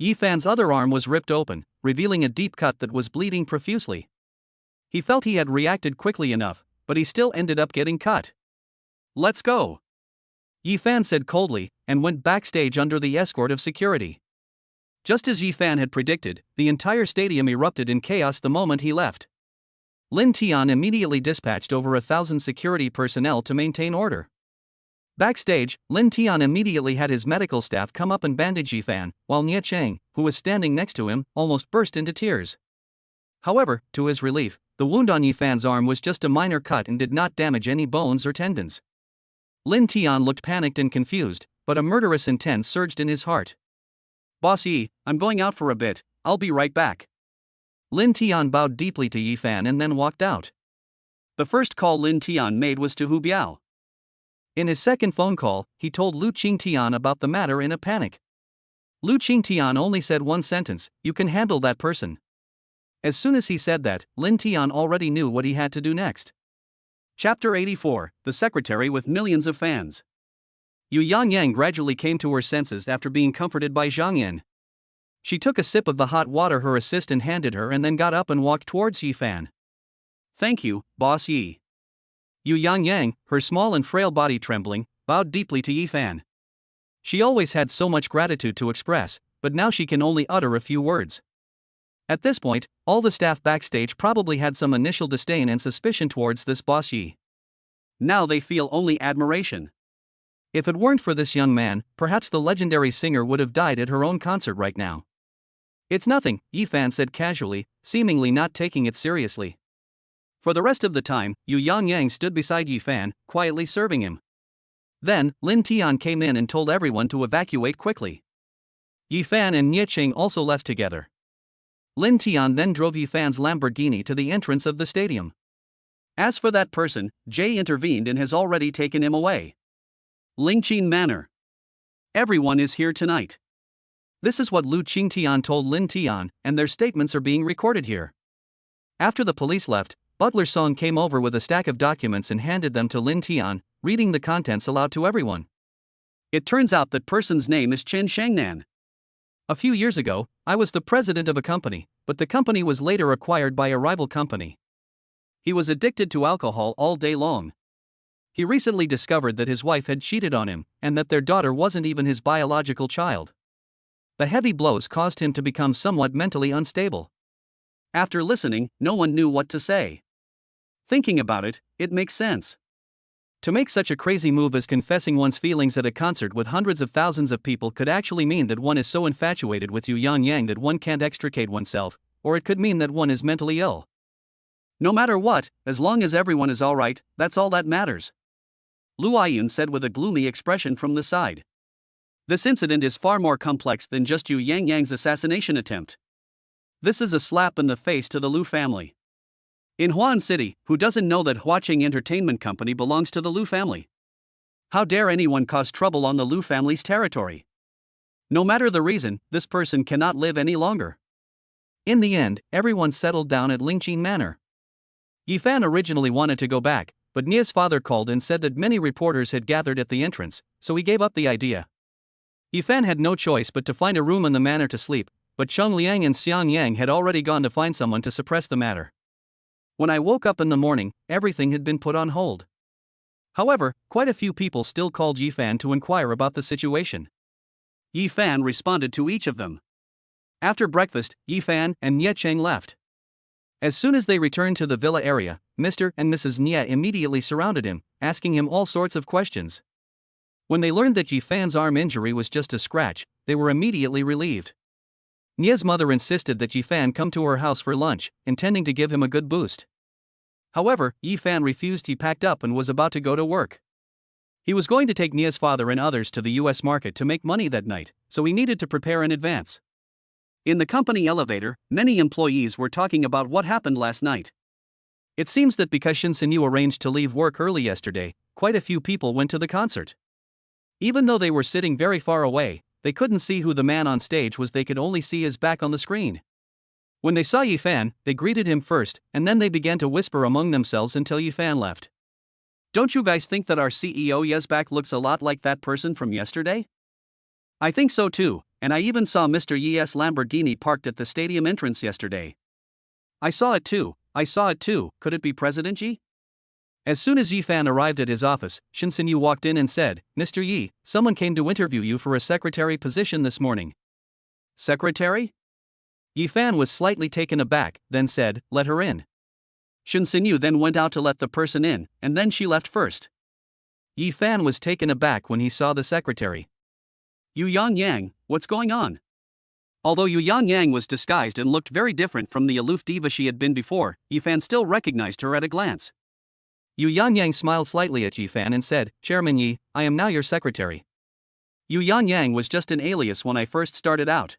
Yifan's other arm was ripped open, revealing a deep cut that was bleeding profusely. He felt he had reacted quickly enough, but he still ended up getting cut. Let's go. Yifan said coldly, and went backstage under the escort of security. Just as Yifan had predicted, the entire stadium erupted in chaos the moment he left. Lin Tian immediately dispatched over 1,000 security personnel to maintain order. Backstage, Lin Tian immediately had his medical staff come up and bandage Yifan, while Nie Chang, who was standing next to him, almost burst into tears. However, to his relief, the wound on Yifan's arm was just a minor cut and did not damage any bones or tendons. Lin Tian looked panicked and confused, but a murderous intent surged in his heart. Boss Yi, I'm going out for a bit, I'll be right back. Lin Tian bowed deeply to Yifan and then walked out. The first call Lin Tian made was to Hu Biao. In his second phone call, he told Lu Qingtian about the matter in a panic. Lu Qingtian only said one sentence, "You can handle that person." As soon as he said that, Lin Tian already knew what he had to do next. Chapter 84, The Secretary with Millions of Fans. Yu Yang gradually came to her senses after being comforted by Zhang Yan. She took a sip of the hot water her assistant handed her and then got up and walked towards Yifan. Thank you, Boss Yi. Yu Yang, her small and frail body trembling, bowed deeply to Yifan. She always had so much gratitude to express, but now she can only utter a few words. At this point, all the staff backstage probably had some initial disdain and suspicion towards this Boss Yi. Now they feel only admiration. If it weren't for this young man, perhaps the legendary singer would have died at her own concert right now. It's nothing, Yifan said casually, seemingly not taking it seriously. For the rest of the time, Yu Yang stood beside Yifan, quietly serving him. Then, Lin Tian came in and told everyone to evacuate quickly. Yifan and Nie Chang also left together. Lin Tian then drove Yifan's Lamborghini to the entrance of the stadium. As for that person, Jay intervened and has already taken him away. Lingqin Manor. Everyone is here tonight. This is what Lu Qingtian told Lin Tian, and their statements are being recorded here. After the police left, Butler Song came over with a stack of documents and handed them to Lin Tian, reading the contents aloud to everyone. It turns out that person's name is Chen Shangnan. A few years ago, I was the president of a company, but the company was later acquired by a rival company. He was addicted to alcohol all day long. He recently discovered that his wife had cheated on him, and that their daughter wasn't even his biological child. The heavy blows caused him to become somewhat mentally unstable. After listening, no one knew what to say. Thinking about it, it makes sense. To make such a crazy move as confessing one's feelings at a concert with hundreds of thousands of people could actually mean that one is so infatuated with Yu Yang that one can't extricate oneself, or it could mean that one is mentally ill. No matter what, as long as everyone is alright, that's all that matters. Lu Aiyun said with a gloomy expression from the side. This incident is far more complex than just Yu Yang's assassination attempt. This is a slap in the face to the Lu family. In Huan City, who doesn't know that Huaqing Entertainment Company belongs to the Lu family? How dare anyone cause trouble on the Lu family's territory? No matter the reason, this person cannot live any longer. In the end, everyone settled down at Lingqin Manor. Yifan originally wanted to go back, but Nia's father called and said that many reporters had gathered at the entrance, so he gave up the idea. Yifan had no choice but to find a room in the manor to sleep, but Cheng Liang and Xiang Yang had already gone to find someone to suppress the matter. When I woke up in the morning, everything had been put on hold. However, quite a few people still called Yifan to inquire about the situation. Yifan responded to each of them. After breakfast, Yifan and Nie Cheng left. As soon as they returned to the villa area, Mr. and Mrs. Nie immediately surrounded him, asking him all sorts of questions. When they learned that Yifan's arm injury was just a scratch, they were immediately relieved. Nie's mother insisted that Yifan come to her house for lunch, intending to give him a good boost. However, Yifan refused. He packed up and was about to go to work. He was going to take Nie's father and others to the US market to make money that night, so he needed to prepare in advance. In the company elevator, many employees were talking about what happened last night. It seems that because Shin Sinyu arranged to leave work early yesterday, quite a few people went to the concert. Even though they were sitting very far away, they couldn't see who the man on stage was. They could only see his back on the screen. When they saw Yifan, they greeted him first, and then they began to whisper among themselves until Yifan left. Don't you guys think that our CEO Ye's back looks a lot like that person from yesterday? I think so too, and I even saw Mr. Ye's Lamborghini parked at the stadium entrance yesterday. I saw it too, could it be President Yi? As soon as Yifan arrived at his office, Shin Sinyu walked in and said, Mr. Yi, someone came to interview you for a secretary position this morning. Secretary? Yifan was slightly taken aback, then said, let her in. Shin Sinyu then went out to let the person in, and then she left first. Yifan was taken aback when he saw the secretary. Yu Yang, what's going on? Although Yu Yang was disguised and looked very different from the aloof diva she had been before, Yifan still recognized her at a glance. Yu Yang smiled slightly at Yifan and said, Chairman Yi, I am now your secretary. Yu Yang was just an alias when I first started out.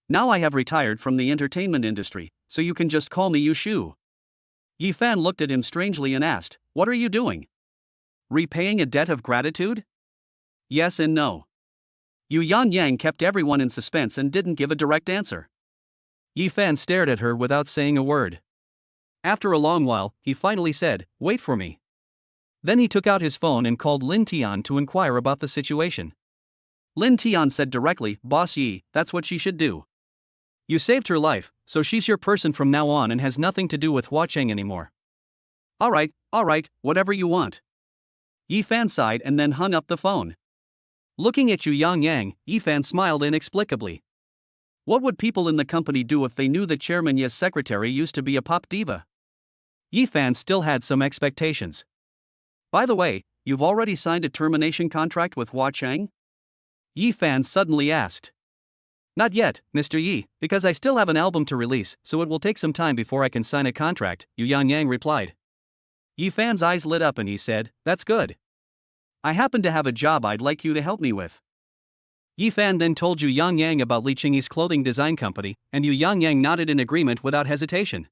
Now I have retired from the entertainment industry, so you can just call me Yu Shu. Yifan looked at him strangely and asked, what are you doing? Repaying a debt of gratitude? Yes and no. Yu Yang kept everyone in suspense and didn't give a direct answer. Yifan stared at her without saying a word. After a long while, he finally said, wait for me. Then he took out his phone and called Lin Tian to inquire about the situation. Lin Tian said directly, Boss Yi, that's what she should do. You saved her life, so she's your person from now on and has nothing to do with Huaqing anymore. Alright, whatever you want. Yifan sighed and then hung up the phone. Looking at Yu Yang, Yifan smiled inexplicably. What would people in the company do if they knew that Chairman Ye's secretary used to be a pop diva? Yifan still had some expectations. By the way, you've already signed a termination contract with Huaqing? Yifan suddenly asked. Not yet, Mr. Yi, because I still have an album to release, so it will take some time before I can sign a contract, Yu Yang replied. Yifan's eyes lit up and he said, that's good. I happen to have a job I'd like you to help me with. Yifan then told Yu Yang about Li Qingyi's clothing design company, and Yu Yang nodded in agreement without hesitation.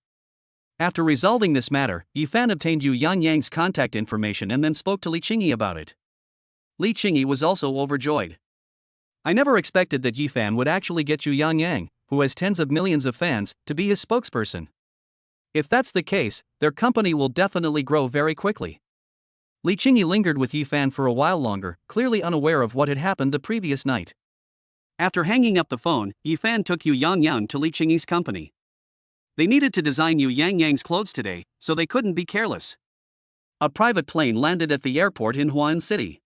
After resolving this matter, Yifan obtained Yu Yang's contact information and then spoke to Li Qingyi about it. Li Qingyi was also overjoyed. I never expected that Yifan would actually get Yu Yang, who has tens of millions of fans, to be his spokesperson. If that's the case, their company will definitely grow very quickly. Li Qingyi lingered with Yifan for a while longer, clearly unaware of what had happened the previous night. After hanging up the phone, Yifan took Yu Yang to Li Qingyi's company. They needed to design Yu Yang's clothes today, so they couldn't be careless. A private plane landed at the airport in Huan City.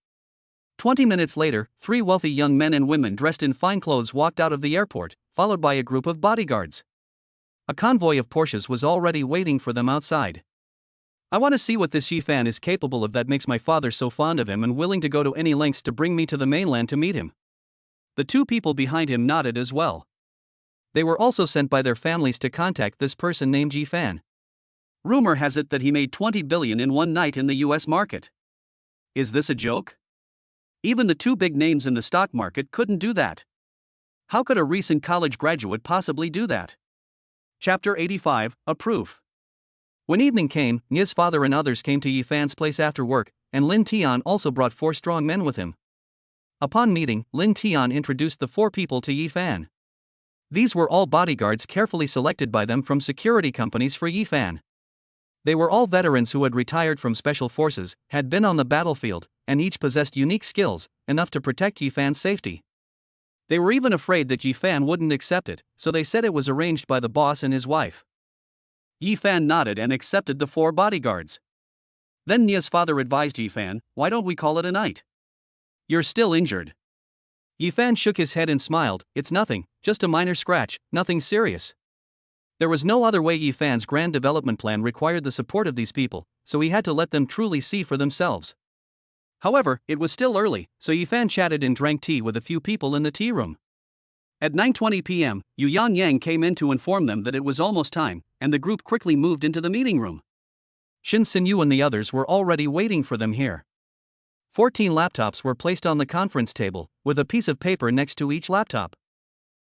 20 minutes later, 3 wealthy young men and women dressed in fine clothes walked out of the airport, followed by a group of bodyguards. A convoy of Porsches was already waiting for them outside. I want to see what this Yifan is capable of that makes my father so fond of him and willing to go to any lengths to bring me to the mainland to meet him. The 2 people behind him nodded as well. They were also sent by their families to contact this person named Yifan. Rumor has it that he made $20 billion in one night in the US market. Is this a joke? Even the 2 big names in the stock market couldn't do that. How could a recent college graduate possibly do that? Chapter 85, A Proof. When evening came, Nia's father and others came to Yifan's place after work, and Lin Tian also brought 4 strong men with him. Upon meeting, Lin Tian introduced the 4 people to Yifan. These were all bodyguards carefully selected by them from security companies for Yifan. They were all veterans who had retired from special forces, had been on the battlefield, and each possessed unique skills, enough to protect Yifan's safety. They were even afraid that Yifan wouldn't accept it, so they said it was arranged by the boss and his wife. Yifan nodded and accepted the 4 bodyguards. Then Nia's father advised Yifan, "Why don't we call it a night? You're still injured." Yifan shook his head and smiled, "It's nothing, just a minor scratch, nothing serious." There was no other way. Yifan's grand development plan required the support of these people, so he had to let them truly see for themselves. However, it was still early, so Yifan chatted and drank tea with a few people in the tea room. At 9:20 p.m., Yu Yang came in to inform them that it was almost time, and the group quickly moved into the meeting room. Shin Xinyu and the others were already waiting for them here. 14 laptops were placed on the conference table, with a piece of paper next to each laptop.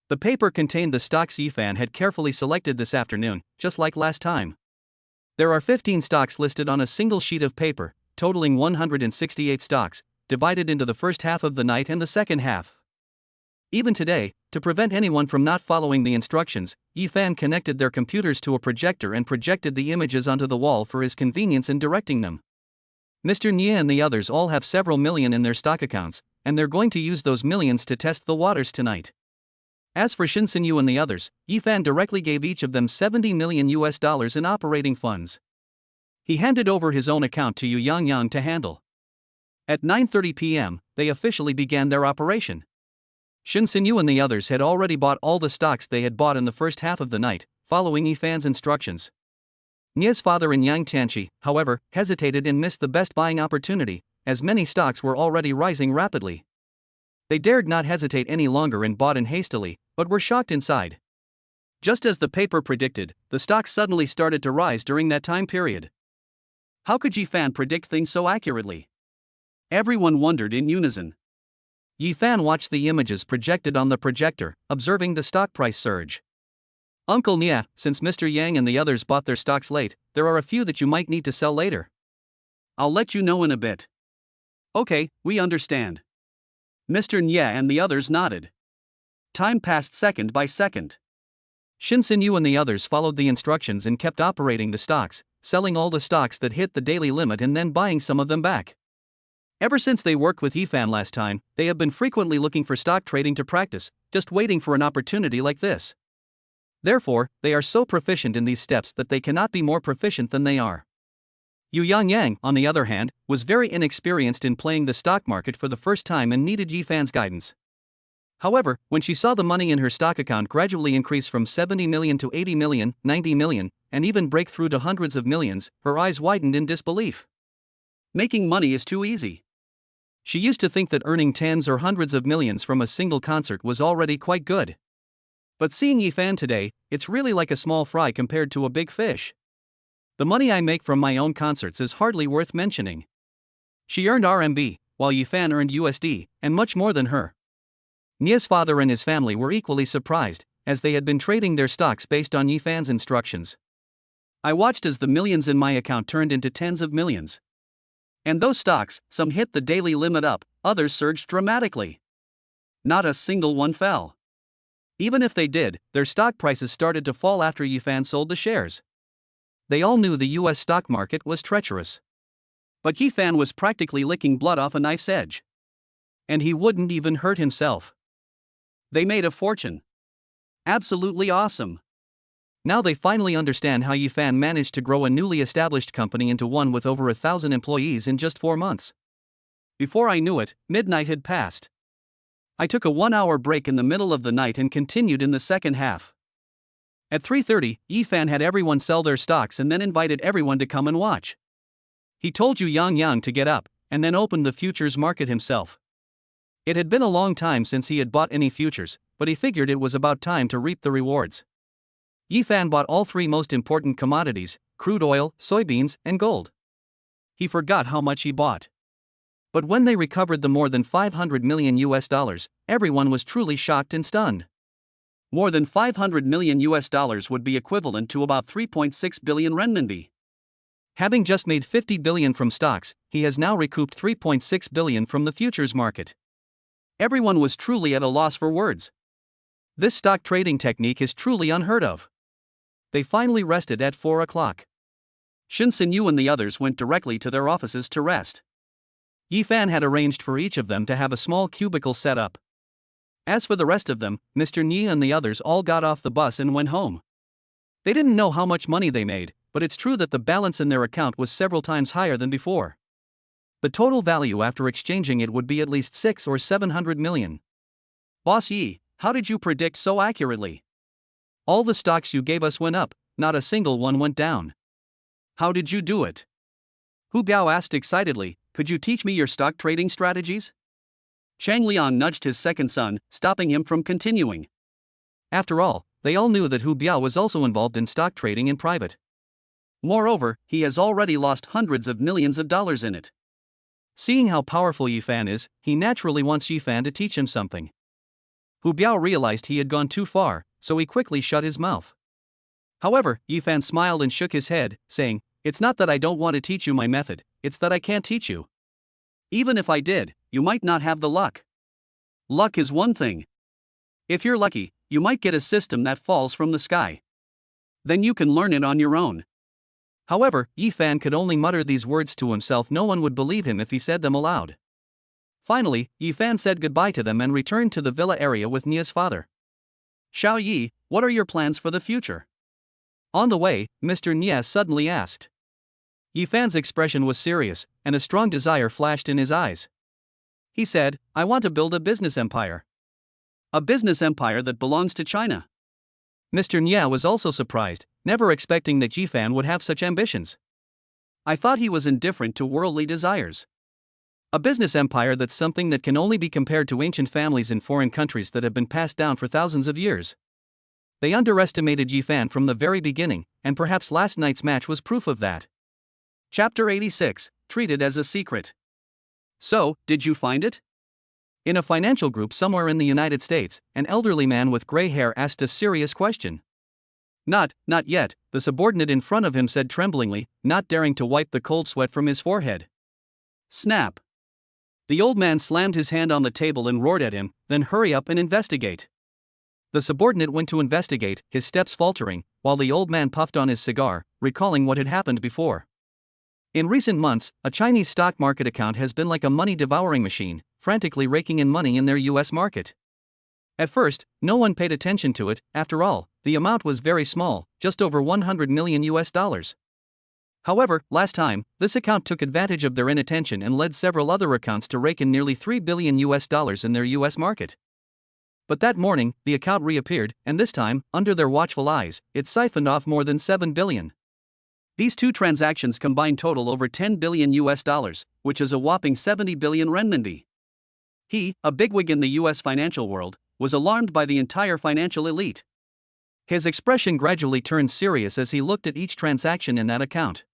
The paper contained the stocks Yifan had carefully selected this afternoon, just like last time. There are 15 stocks listed on a single sheet of paper, totaling 168 stocks, divided into the first half of the night and the second half. Even today, to prevent anyone from not following the instructions, Yifan connected their computers to a projector and projected the images onto the wall for his convenience in directing them. Mr. Nia and the others all have several million in their stock accounts, and they're going to use those millions to test the waters tonight. As for Shin Xinyu and the others, Yifan directly gave each of them $70 million in operating funds. He handed over his own account to Yu Yang to handle. At 9:30 p.m., they officially began their operation. Shin Xinyu and the others had already bought all the stocks they had bought in the first half of the night, following Yifan's instructions. Nia's father and Yang Tianqi, however, hesitated and missed the best buying opportunity, as many stocks were already rising rapidly. They dared not hesitate any longer and bought in hastily, but were shocked inside. Just as the paper predicted, the stocks suddenly started to rise during that time period. How could Yifan predict things so accurately? Everyone wondered in unison. Yifan watched the images projected on the projector, observing the stock price surge. "Uncle Nia, since Mr. Yang and the others bought their stocks late, there are a few that you might need to sell later. I'll let you know in a bit." "Okay, we understand." Mr. Nia and the others nodded. Time passed second by second. Shin Xinyu and the others followed the instructions and kept operating the stocks, selling all the stocks that hit the daily limit and then buying some of them back. Ever since they worked with Yifan last time, they have been frequently looking for stock trading to practice, just waiting for an opportunity like this. Therefore, they are so proficient in these steps that they cannot be more proficient than they are. Yu Yang, on the other hand, was very inexperienced in playing the stock market for the first time and needed Yifan's guidance. However, when she saw the money in her stock account gradually increase from 70 million to 80 million, 90 million, and even break through to hundreds of millions, her eyes widened in disbelief. Making money is too easy. She used to think that earning tens or hundreds of millions from a single concert was already quite good. But seeing Yifan today, it's really like a small fry compared to a big fish. The money I make from my own concerts is hardly worth mentioning. She earned RMB, while Yifan earned USD, and much more than her. Nia's father and his family were equally surprised, as they had been trading their stocks based on Yifan's instructions. I watched as the millions in my account turned into tens of millions. And those stocks, some hit the daily limit up, others surged dramatically. Not a single one fell. Even if they did, their stock prices started to fall after Yifan sold the shares. They all knew the US stock market was treacherous. But Yifan was practically licking blood off a knife's edge. And he wouldn't even hurt himself. They made a fortune. Absolutely awesome. Now they finally understand how Yifan managed to grow a newly established company into one with over 1,000 employees in just 4 months. Before I knew it, midnight had passed. I took a 1-hour break in the middle of the night and continued in the second half. At 3:30, Yifan had everyone sell their stocks and then invited everyone to come and watch. He told Yang to get up, and then opened the futures market himself. It had been a long time since he had bought any futures, but he figured it was about time to reap the rewards. Yifan bought all 3 most important commodities: crude oil, soybeans, and gold. He forgot how much he bought. But when they recovered the more than $500 million, everyone was truly shocked and stunned. More than $500 million would be equivalent to about 3.6 billion renminbi. Having just made 50 billion from stocks, he has now recouped 3.6 billion from the futures market. Everyone was truly at a loss for words. This stock trading technique is truly unheard of. They finally rested at 4 o'clock. Shin Sinyu and the others went directly to their offices to rest. Yifan had arranged for each of them to have a small cubicle set up. As for the rest of them, Mr. Ni and the others all got off the bus and went home. They didn't know how much money they made, but it's true that the balance in their account was several times higher than before. The total value after exchanging it would be at least 600 or 700 million. Boss Yi, how did you predict so accurately? All the stocks you gave us went up, not a single one went down. How did you do it? Hu Biao asked excitedly. Could you teach me your stock trading strategies? Chang Liang nudged his second son, stopping him from continuing. After all, they all knew that Hu Biao was also involved in stock trading in private. Moreover, he has already lost hundreds of millions of dollars in it. Seeing how powerful Yifan is, he naturally wants Yifan to teach him something. Hu Biao realized he had gone too far, so he quickly shut his mouth. However, Yifan smiled and shook his head, saying, "It's not that I don't want to teach you my method, it's that I can't teach you. Even if I did, you might not have the luck. Luck is one thing. If you're lucky, you might get a system that falls from the sky. Then you can learn it on your own." However, Yifan could only mutter these words to himself. No one would believe him if he said them aloud. Finally, Yifan said goodbye to them and returned to the villa area with Nia's father. "Xiao Yi, what are your plans for the future?" On the way, Mr. Nia suddenly asked. Yifan's expression was serious, and a strong desire flashed in his eyes. He said, "I want to build a business empire. A business empire that belongs to China." Mr. Nia was also surprised, never expecting that Yifan would have such ambitions. "I thought he was indifferent to worldly desires. A business empire, that's something that can only be compared to ancient families in foreign countries that have been passed down for thousands of years." They underestimated Yifan from the very beginning, and perhaps last night's match was proof of that. Chapter 86, Treated as a Secret. So, did you find it? In a financial group somewhere in the United States, an elderly man with gray hair asked a serious question. Not yet, the subordinate in front of him said tremblingly, not daring to wipe the cold sweat from his forehead. Snap. The old man slammed his hand on the table and roared at him, "Then hurry up and investigate." The subordinate went to investigate, his steps faltering, while the old man puffed on his cigar, recalling what had happened before. In recent months, a Chinese stock market account has been like a money-devouring machine, frantically raking in money in their US market. At first, no one paid attention to it. After all, the amount was very small, just over $100 million. However, last time, this account took advantage of their inattention and led several other accounts to rake in nearly $3 billion in their US market. But that morning, the account reappeared, and this time, under their watchful eyes, it siphoned off more than $7 billion. These two transactions combined total over $10 billion, which is a whopping 70 billion renminbi. He, a bigwig in the US financial world, was alarmed by the entire financial elite. His expression gradually turned serious as he looked at each transaction in that account.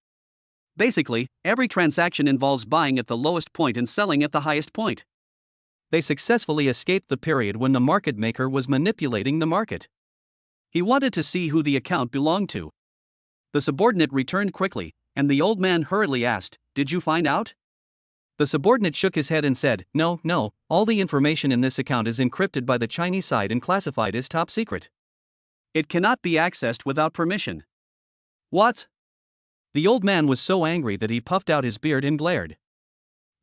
Basically, every transaction involves buying at the lowest point and selling at the highest point. They successfully escaped the period when the market maker was manipulating the market. He wanted to see who the account belonged to. The subordinate returned quickly, and the old man hurriedly asked, "Did you find out?" The subordinate shook his head and said, No, all the information in this account is encrypted by the Chinese side and classified as top secret. It cannot be accessed without permission." What? The old man was so angry that he puffed out his beard and glared.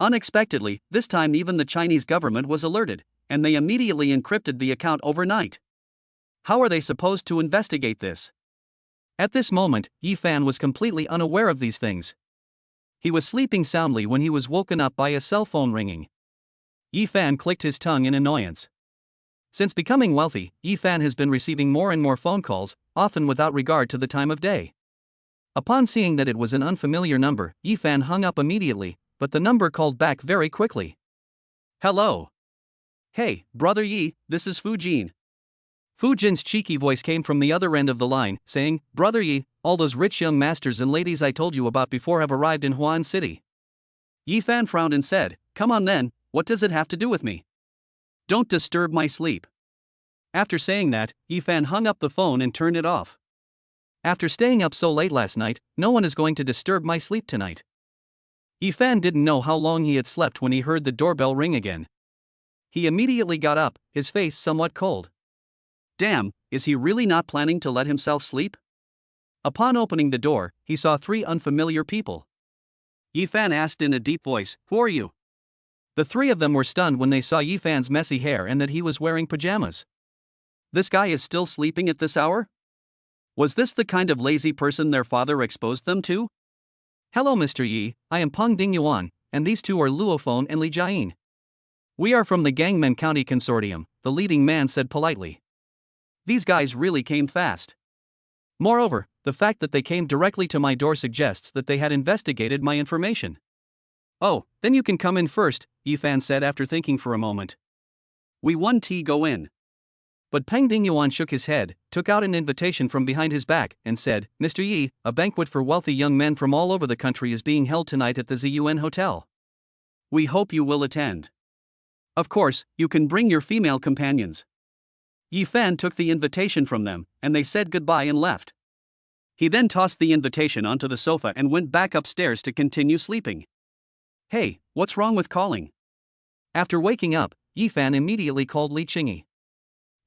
Unexpectedly, this time even the Chinese government was alerted, and they immediately encrypted the account overnight. How are they supposed to investigate this? At this moment, Yifan was completely unaware of these things. He was sleeping soundly when he was woken up by a cell phone ringing. Yifan clicked his tongue in annoyance. Since becoming wealthy, Yifan has been receiving more and more phone calls, often without regard to the time of day. Upon seeing that it was an unfamiliar number, Yifan hung up immediately, but the number called back very quickly. Hello. Hey, Brother Yi, this is Fu Jin. Fu Jin's cheeky voice came from the other end of the line, saying, Brother Yi, all those rich young masters and ladies I told you about before have arrived in Huan City. Yifan frowned and said, Come on then, what does it have to do with me? Don't disturb my sleep. After saying that, Yifan hung up the phone and turned it off. After staying up so late last night, no one is going to disturb my sleep tonight. Yifan didn't know how long he had slept when he heard the doorbell ring again. He immediately got up, his face somewhat cold. Damn, is he really not planning to let himself sleep? Upon opening the door, he saw 3 unfamiliar people. Yifan asked in a deep voice, Who are you? The 3 of them were stunned when they saw Yifan's messy hair and that he was wearing pajamas. This guy is still sleeping at this hour? Was this the kind of lazy person their father exposed them to? Hello Mr. Yi, I am Peng Dingyuan, and these 2 are Luofeng and Li Jiayin. We are from the Gangmen County Consortium, the leading man said politely. These guys really came fast. Moreover, the fact that they came directly to my door suggests that they had investigated my information. Oh, then you can come in first, Yifan said after thinking for a moment. We want tea, go in. But Peng Dingyuan shook his head, took out an invitation from behind his back, and said, Mr. Yi, a banquet for wealthy young men from all over the country is being held tonight at the Zun Hotel. We hope you will attend. Of course, you can bring your female companions. Yifan took the invitation from them, and they said goodbye and left. He then tossed the invitation onto the sofa and went back upstairs to continue sleeping. Hey, what's wrong with calling? After waking up, Yifan immediately called Li Qingyi.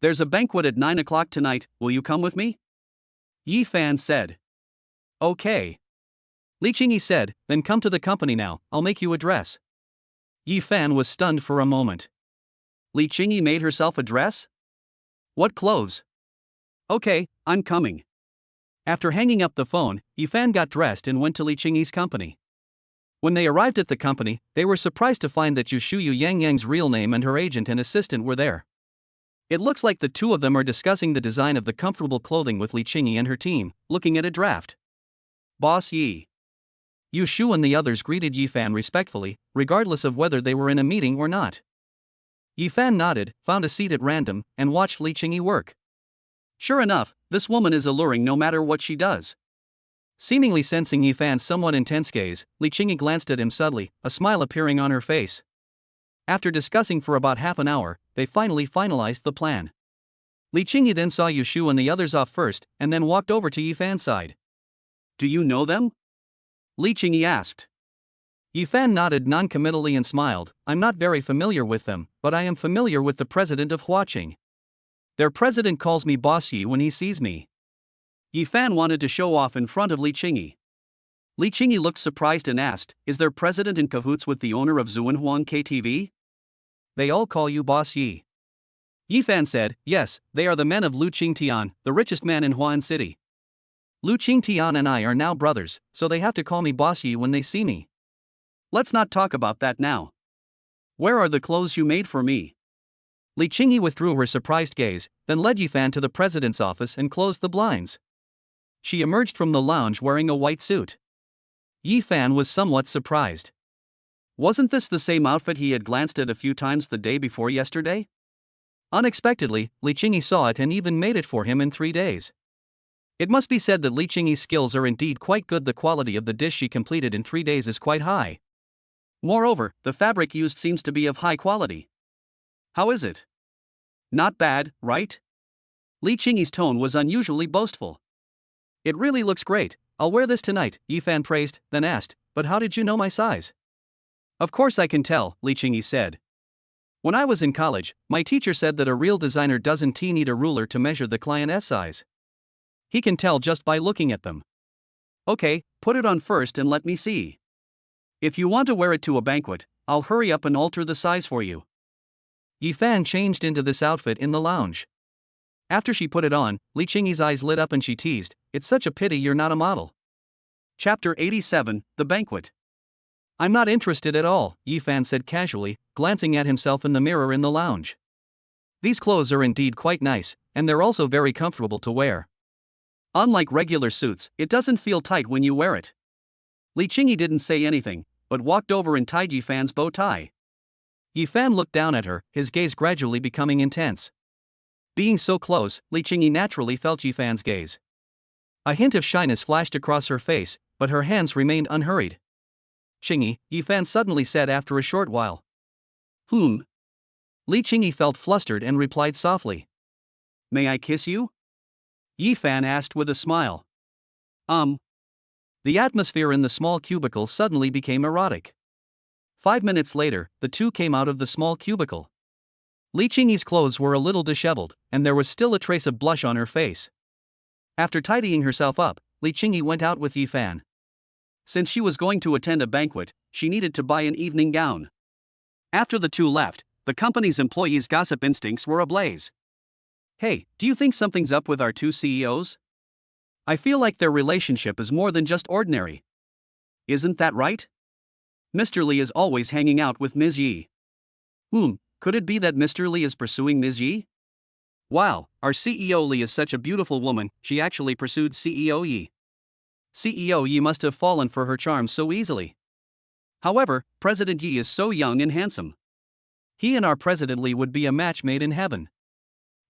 There's a banquet at 9 o'clock tonight, will you come with me? Yifan said. Okay. Li Qingyi said, then come to the company now, I'll make you a dress. Yifan was stunned for a moment. Li Qingyi made herself a dress? What clothes? Okay, I'm coming. After hanging up the phone, Yifan got dressed and went to Li Qingyi's company. When they arrived at the company, they were surprised to find that Yushuyu Yang Yang's real name and her agent and assistant were there. It looks like the 2 of them are discussing the design of the comfortable clothing with Li Qingyi and her team, looking at a draft. Boss Yi. Yushu and the others greeted Yifan respectfully, regardless of whether they were in a meeting or not. Yifan nodded, found a seat at random, and watched Li Qingyi work. Sure enough, this woman is alluring no matter what she does. Seemingly sensing Yifan's somewhat intense gaze, Li Qingyi glanced at him suddenly, a smile appearing on her face. After discussing for about half an hour, they finally finalized the plan. Li Qingyi then saw Yushu and the others off first, and then walked over to Yifan's side. Do you know them? Li Qingyi asked. Yifan nodded non-committally and smiled, I'm not very familiar with them, but I am familiar with the president of Huaqing. Their president calls me Boss Yi when he sees me. Yifan wanted to show off in front of Li Qingyi. Li Qingyi looked surprised and asked, Is their president in cahoots with the owner of Zunhuang KTV? They all call you Boss Yi. Yifan said, Yes, they are the men of Lu Qingtian, the richest man in Huan City. Lu Qingtian and I are now brothers, so they have to call me Boss Yi when they see me. Let's not talk about that now. Where are the clothes you made for me? Li Qingyi withdrew her surprised gaze, then led Yifan to the president's office and closed the blinds. She emerged from the lounge wearing a white suit. Yifan was somewhat surprised. Wasn't this the same outfit he had glanced at a few times the day before yesterday? Unexpectedly, Li Qingyi saw it and even made it for him in 3 days. It must be said that Li Qingyi's skills are indeed quite good. The quality of the dish she completed in 3 days is quite high. Moreover, the fabric used seems to be of high quality. How is it? Not bad, right? Li Qingyi's tone was unusually boastful. It really looks great, I'll wear this tonight, Yifan praised, then asked, But how did you know my size? Of course I can tell, Li Qingyi said. When I was in college, my teacher said that a real designer doesn't need a ruler to measure the client's size. He can tell just by looking at them. Okay, put it on first and let me see. If you want to wear it to a banquet, I'll hurry up and alter the size for you. Yi Fan changed into this outfit in the lounge. After she put it on, Li Qingyi's eyes lit up and she teased, "It's such a pity you're not a model." Chapter 87, The Banquet. "I'm not interested at all," Yi Fan said casually, glancing at himself in the mirror in the lounge. "These clothes are indeed quite nice, and they're also very comfortable to wear. Unlike regular suits, it doesn't feel tight when you wear it." Li Qingyi didn't say anything, but walked over and tied Yi Fan's bow tie. Yi Fan looked down at her, his gaze gradually becoming intense. Being so close, Li Qingyi naturally felt Yi Fan's gaze. A hint of shyness flashed across her face, but her hands remained unhurried. "Qingyi," Yi Fan suddenly said after a short while. "Hmm?" Li Qingyi felt flustered and replied softly. "May I kiss you?" Yi Fan asked with a smile. The atmosphere in the small cubicle suddenly became erotic. 5 minutes later, the two came out of the small cubicle. Li Qingyi's clothes were a little disheveled, and there was still a trace of blush on her face. After tidying herself up, Li Qingyi went out with Yi Fan. Since she was going to attend a banquet, she needed to buy an evening gown. After the two left, the company's employees' gossip instincts were ablaze. "Hey, do you think something's up with our two CEOs? I feel like their relationship is more than just ordinary. Isn't that right? Mr. Li is always hanging out with Ms. Yi. Could it be that Mr. Li is pursuing Ms. Yi? Wow, our CEO Li is such a beautiful woman, she actually pursued CEO Yi. CEO Yi must have fallen for her charms so easily. However, President Yi is so young and handsome. He and our President Li would be a match made in heaven.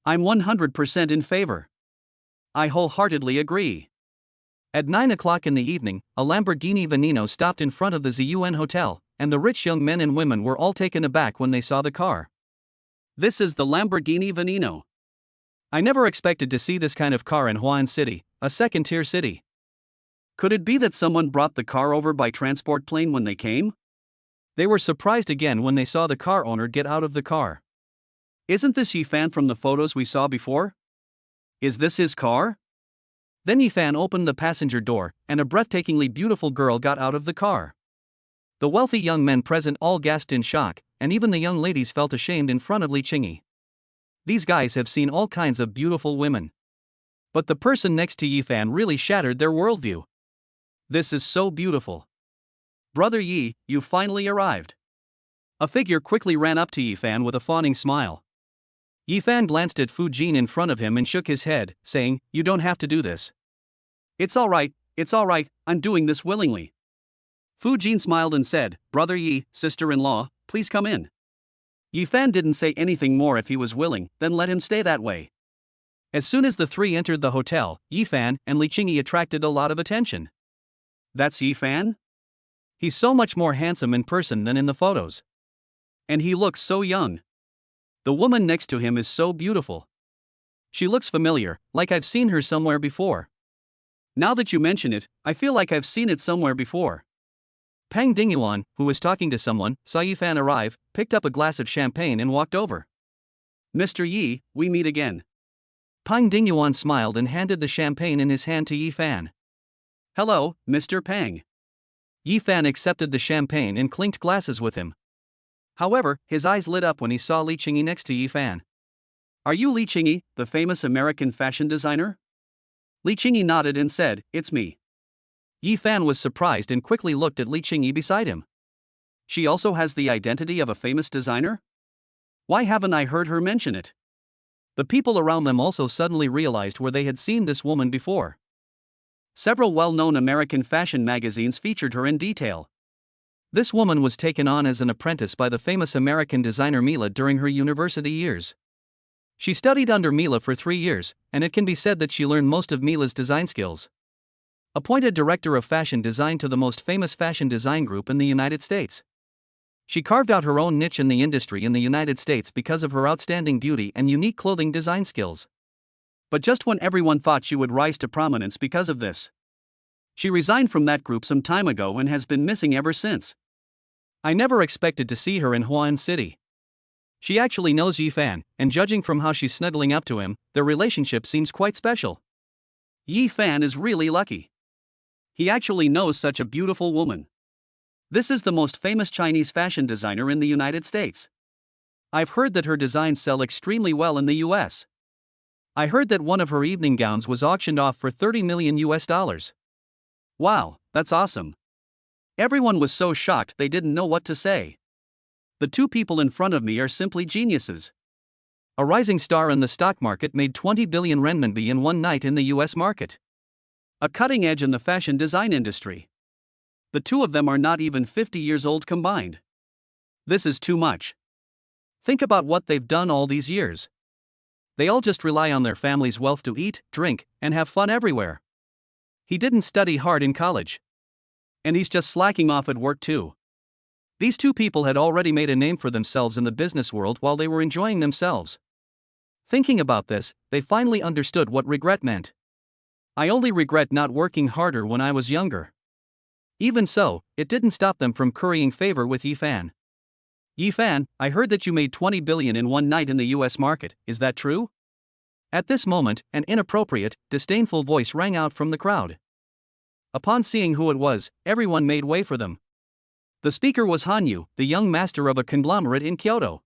I'm 100% in favor. I wholeheartedly agree." At 9 o'clock in the evening, a Lamborghini Veneno stopped in front of the ZUN Hotel, and the rich young men and women were all taken aback when they saw the car. "This is the Lamborghini Veneno. I never expected to see this kind of car in Huan City, a second-tier city. Could it be that someone brought the car over by transport plane when they came?" They were surprised again when they saw the car owner get out of the car. "Isn't this Yi Fan from the photos we saw before? Is this his car?" Then Yi Fan opened the passenger door, and a breathtakingly beautiful girl got out of the car. The wealthy young men present all gasped in shock, and even the young ladies felt ashamed in front of Li Qingyi. These guys have seen all kinds of beautiful women. But the person next to Yi Fan really shattered their worldview. "This is so beautiful. Brother Yi, you finally arrived." A figure quickly ran up to Yi Fan with a fawning smile. Yi Fan glanced at Fu Jin in front of him and shook his head, saying, "You don't have to do this." It's all right, I'm doing this willingly." Fu Jin smiled and said, "Brother Yi, sister-in-law, please come in." Yi Fan didn't say anything more. If he was willing, then let him stay that way. As soon as the three entered the hotel, Yi Fan and Li Qingyi attracted a lot of attention. "That's Yi Fan? He's so much more handsome in person than in the photos. And he looks so young. The woman next to him is so beautiful. She looks familiar, like I've seen her somewhere before. Now that you mention it, I feel like I've seen it somewhere before." Pang Dingyuan, who was talking to someone, saw Yi Fan arrive, picked up a glass of champagne and walked over. "Mr. Yi, we meet again." Pang Dingyuan smiled and handed the champagne in his hand to Yi Fan. "Hello, Mr. Pang." Yi Fan accepted the champagne and clinked glasses with him. However, his eyes lit up when he saw Li Qingyi next to Yi Fan. "Are you Li Qingyi, the famous American fashion designer?" Li Qingyi nodded and said, "It's me." Yi Fan was surprised and quickly looked at Li Qingyi beside him. She also has the identity of a famous designer? Why haven't I heard her mention it? The people around them also suddenly realized where they had seen this woman before. Several well-known American fashion magazines featured her in detail. This woman was taken on as an apprentice by the famous American designer Mila during her university years. She studied under Mila for 3 years, and it can be said that she learned most of Mila's design skills. Appointed director of fashion design to the most famous fashion design group in the United States. She carved out her own niche in the industry in the United States because of her outstanding beauty and unique clothing design skills. But just when everyone thought she would rise to prominence because of this, she resigned from that group some time ago and has been missing ever since. I never expected to see her in Huan City. She actually knows Yi Fan, and judging from how she's snuggling up to him, their relationship seems quite special. Yi Fan is really lucky. He actually knows such a beautiful woman. This is the most famous Chinese fashion designer in the United States. I've heard that her designs sell extremely well in the US. I heard that one of her evening gowns was auctioned off for $30 million US. Wow, that's awesome. Everyone was so shocked they didn't know what to say. The two people in front of me are simply geniuses. A rising star in the stock market made 20 billion renminbi in one night in the US market. A cutting edge in the fashion design industry. The two of them are not even 50 years old combined. This is too much. Think about what they've done all these years. They all just rely on their family's wealth to eat, drink, and have fun everywhere. He didn't study hard in college. And he's just slacking off at work too. These two people had already made a name for themselves in the business world while they were enjoying themselves. Thinking about this, they finally understood what regret meant. I only regret not working harder when I was younger. Even so, it didn't stop them from currying favor with Yifan. Yifan, I heard that you made 20 billion in one night in the US market, is that true? At this moment, an inappropriate, disdainful voice rang out from the crowd. Upon seeing who it was, everyone made way for them. The speaker was Hanyu, the young master of a conglomerate in Kyoto.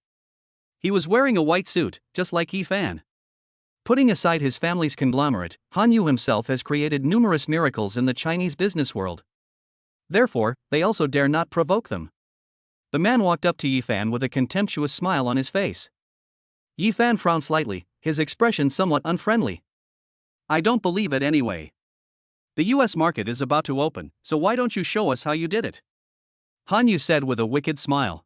He was wearing a white suit, just like Yifan. Putting aside his family's conglomerate, Hanyu himself has created numerous miracles in the Chinese business world. Therefore, they also dare not provoke them. The man walked up to Yifan with a contemptuous smile on his face. Yifan frowned slightly, his expression somewhat unfriendly. I don't believe it anyway. The US market is about to open, so why don't you show us how you did it? Hanyu said with a wicked smile.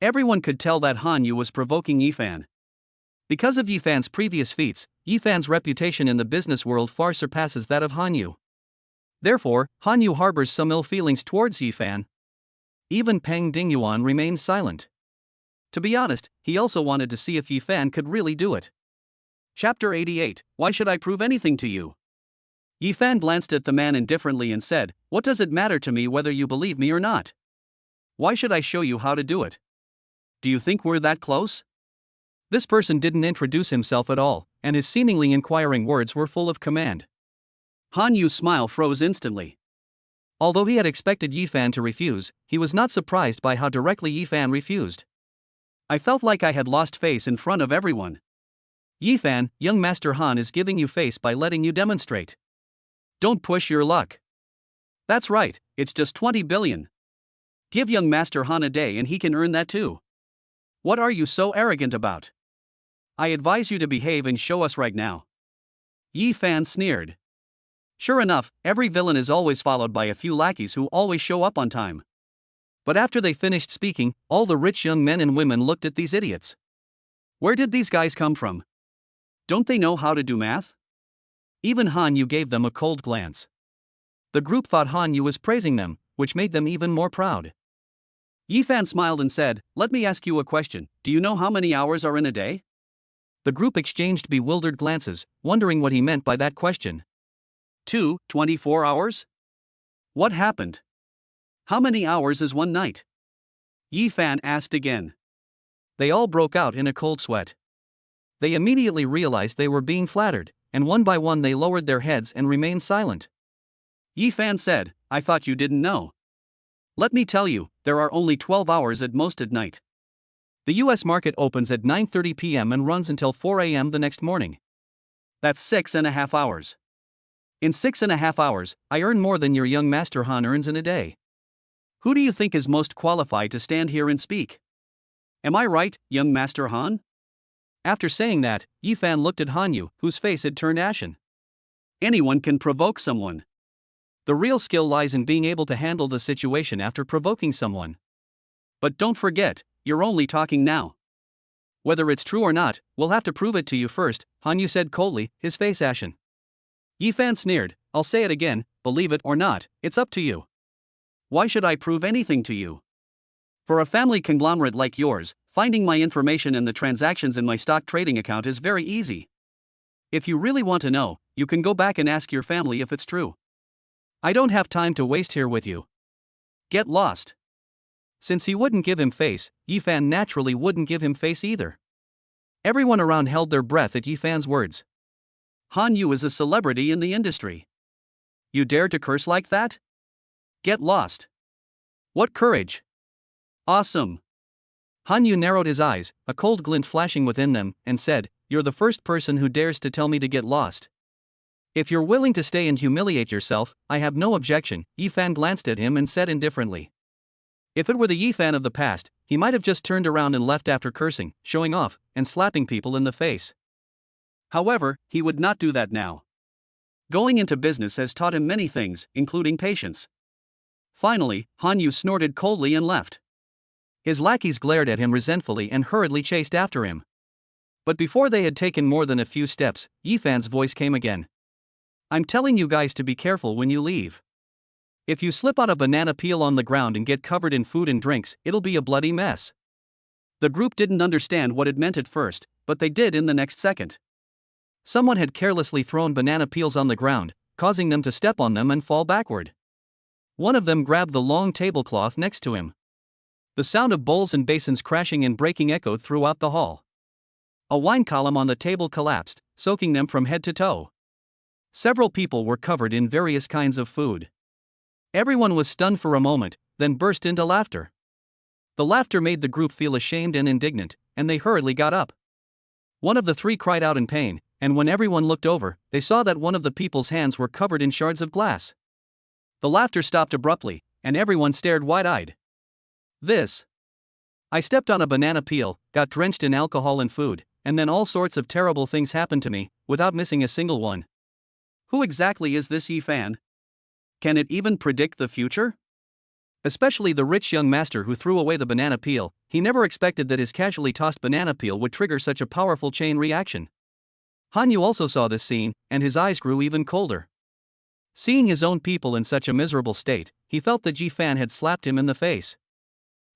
Everyone could tell that Hanyu was provoking Yifan. Because of Yifan's previous feats, Yifan's reputation in the business world far surpasses that of Hanyu. Therefore, Hanyu harbors some ill feelings towards Yifan. Even Peng Dingyuan remained silent. To be honest, he also wanted to see if Yifan could really do it. Chapter 88, Why should I prove anything to you? Yifan glanced at the man indifferently and said, What does it matter to me whether you believe me or not? Why should I show you how to do it? Do you think we're that close? This person didn't introduce himself at all, and his seemingly inquiring words were full of command. Hanyu's smile froze instantly. Although he had expected Yifan to refuse, he was not surprised by how directly Yifan refused. I felt like I had lost face in front of everyone. Yifan, young Master Han is giving you face by letting you demonstrate. Don't push your luck. That's right, it's just 20 billion. Give young Master Han a day and he can earn that too. What are you so arrogant about? I advise you to behave and show us right now. Yifan sneered. Sure enough, every villain is always followed by a few lackeys who always show up on time. But after they finished speaking, all the rich young men and women looked at these idiots. Where did these guys come from? Don't they know how to do math? Even Hanyu gave them a cold glance. The group thought Hanyu was praising them, which made them even more proud. Yifan smiled and said, Let me ask you a question, do you know how many hours are in a day? The group exchanged bewildered glances, wondering what he meant by that question. 24 hours? What happened? How many hours is one night? Yifan asked again. They all broke out in a cold sweat. They immediately realized they were being flattered, and one by one they lowered their heads and remained silent. Yifan said, I thought you didn't know. Let me tell you, there are only 12 hours at most at night. The US market opens at 9:30 p.m. and runs until 4 a.m. the next morning. That's 6.5 hours. In 6.5 hours, I earn more than your young Master Han earns in a day. Who do you think is most qualified to stand here and speak? Am I right, young Master Han? After saying that, Yifan looked at Hanyu, whose face had turned ashen. Anyone can provoke someone. The real skill lies in being able to handle the situation after provoking someone. But don't forget, you're only talking now. Whether it's true or not, we'll have to prove it to you first, Hanyu said coldly, his face ashen. Yifan sneered, I'll say it again, believe it or not, it's up to you. Why should I prove anything to you? For a family conglomerate like yours, finding my information and the transactions in my stock trading account is very easy. If you really want to know, you can go back and ask your family if it's true. I don't have time to waste here with you. Get lost. Since he wouldn't give him face, Yifan naturally wouldn't give him face either. Everyone around held their breath at Yifan's words. Hanyu is a celebrity in the industry. You dare to curse like that? Get lost. What courage. Awesome. Han Yu narrowed his eyes, a cold glint flashing within them, and said, "You're the first person who dares to tell me to get lost. If you're willing to stay and humiliate yourself, I have no objection." Yi Fan glanced at him and said indifferently. If it were the Yi Fan of the past, he might have just turned around and left after cursing, showing off, and slapping people in the face. However, he would not do that now. Going into business has taught him many things, including patience. Finally, Han Yu snorted coldly and left. His lackeys glared at him resentfully and hurriedly chased after him. But before they had taken more than a few steps, Yi Fan's voice came again. "I'm telling you guys to be careful when you leave. If you slip on a banana peel on the ground and get covered in food and drinks, it'll be a bloody mess." The group didn't understand what it meant at first, but they did in the next second. Someone had carelessly thrown banana peels on the ground, causing them to step on them and fall backward. One of them grabbed the long tablecloth next to him. The sound of bowls and basins crashing and breaking echoed throughout the hall. A wine column on the table collapsed, soaking them from head to toe. Several people were covered in various kinds of food. Everyone was stunned for a moment, then burst into laughter. The laughter made the group feel ashamed and indignant, and they hurriedly got up. One of the three cried out in pain, and when everyone looked over, they saw that one of the people's hands were covered in shards of glass. The laughter stopped abruptly, and everyone stared wide-eyed. I stepped on a banana peel, got drenched in alcohol and food, and then all sorts of terrible things happened to me, without missing a single one. Who exactly is this Yi Fan? Can it even predict the future? Especially the rich young master who threw away the banana peel, he never expected that his casually tossed banana peel would trigger such a powerful chain reaction. Han Yu also saw this scene, and his eyes grew even colder. Seeing his own people in such a miserable state, he felt that Yi Fan had slapped him in the face.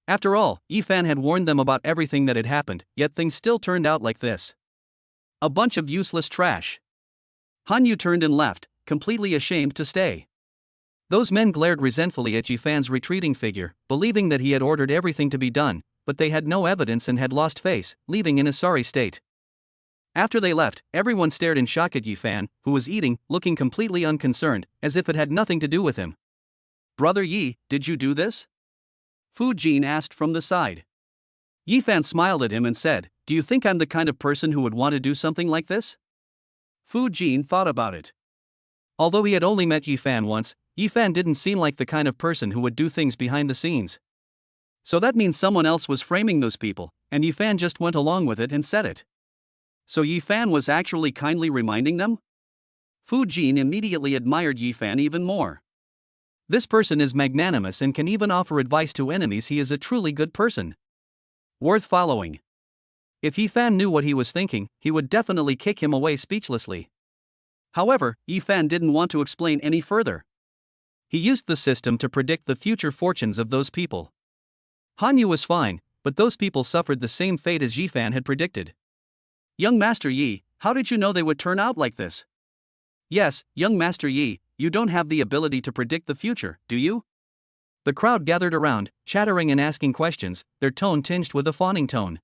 After all, Yi Fan had warned them about everything that had happened, yet things still turned out like this. A bunch of useless trash. Han Yu turned and left, completely ashamed to stay. Those men glared resentfully at Yi Fan's retreating figure, believing that he had ordered everything to be done, but they had no evidence and had lost face, leaving in a sorry state. After they left, everyone stared in shock at Yi Fan, who was eating, looking completely unconcerned, as if it had nothing to do with him. "Brother Yi, did you do this?" Fu Jin asked from the side. Yi Fan smiled at him and said, "Do you think I'm the kind of person who would want to do something like this?" Fu Jin thought about it. Although he had only met Yi Fan once, Yi Fan didn't seem like the kind of person who would do things behind the scenes. So that means someone else was framing those people, and Yi Fan just went along with it and said it. So Yi Fan was actually kindly reminding them? Fu Jin immediately admired Yi Fan even more. This person is magnanimous and can even offer advice to enemies. He is a truly good person. Worth following. If Yi Fan knew what he was thinking, he would definitely kick him away speechlessly. However, Yi Fan didn't want to explain any further. He used the system to predict the future fortunes of those people. Han Yu was fine, but those people suffered the same fate as Yi Fan had predicted. "Young Master Yi, how did you know they would turn out like this?" "Yes, young Master Yi, you don't have the ability to predict the future, do you?" The crowd gathered around, chattering and asking questions, their tone tinged with a fawning tone.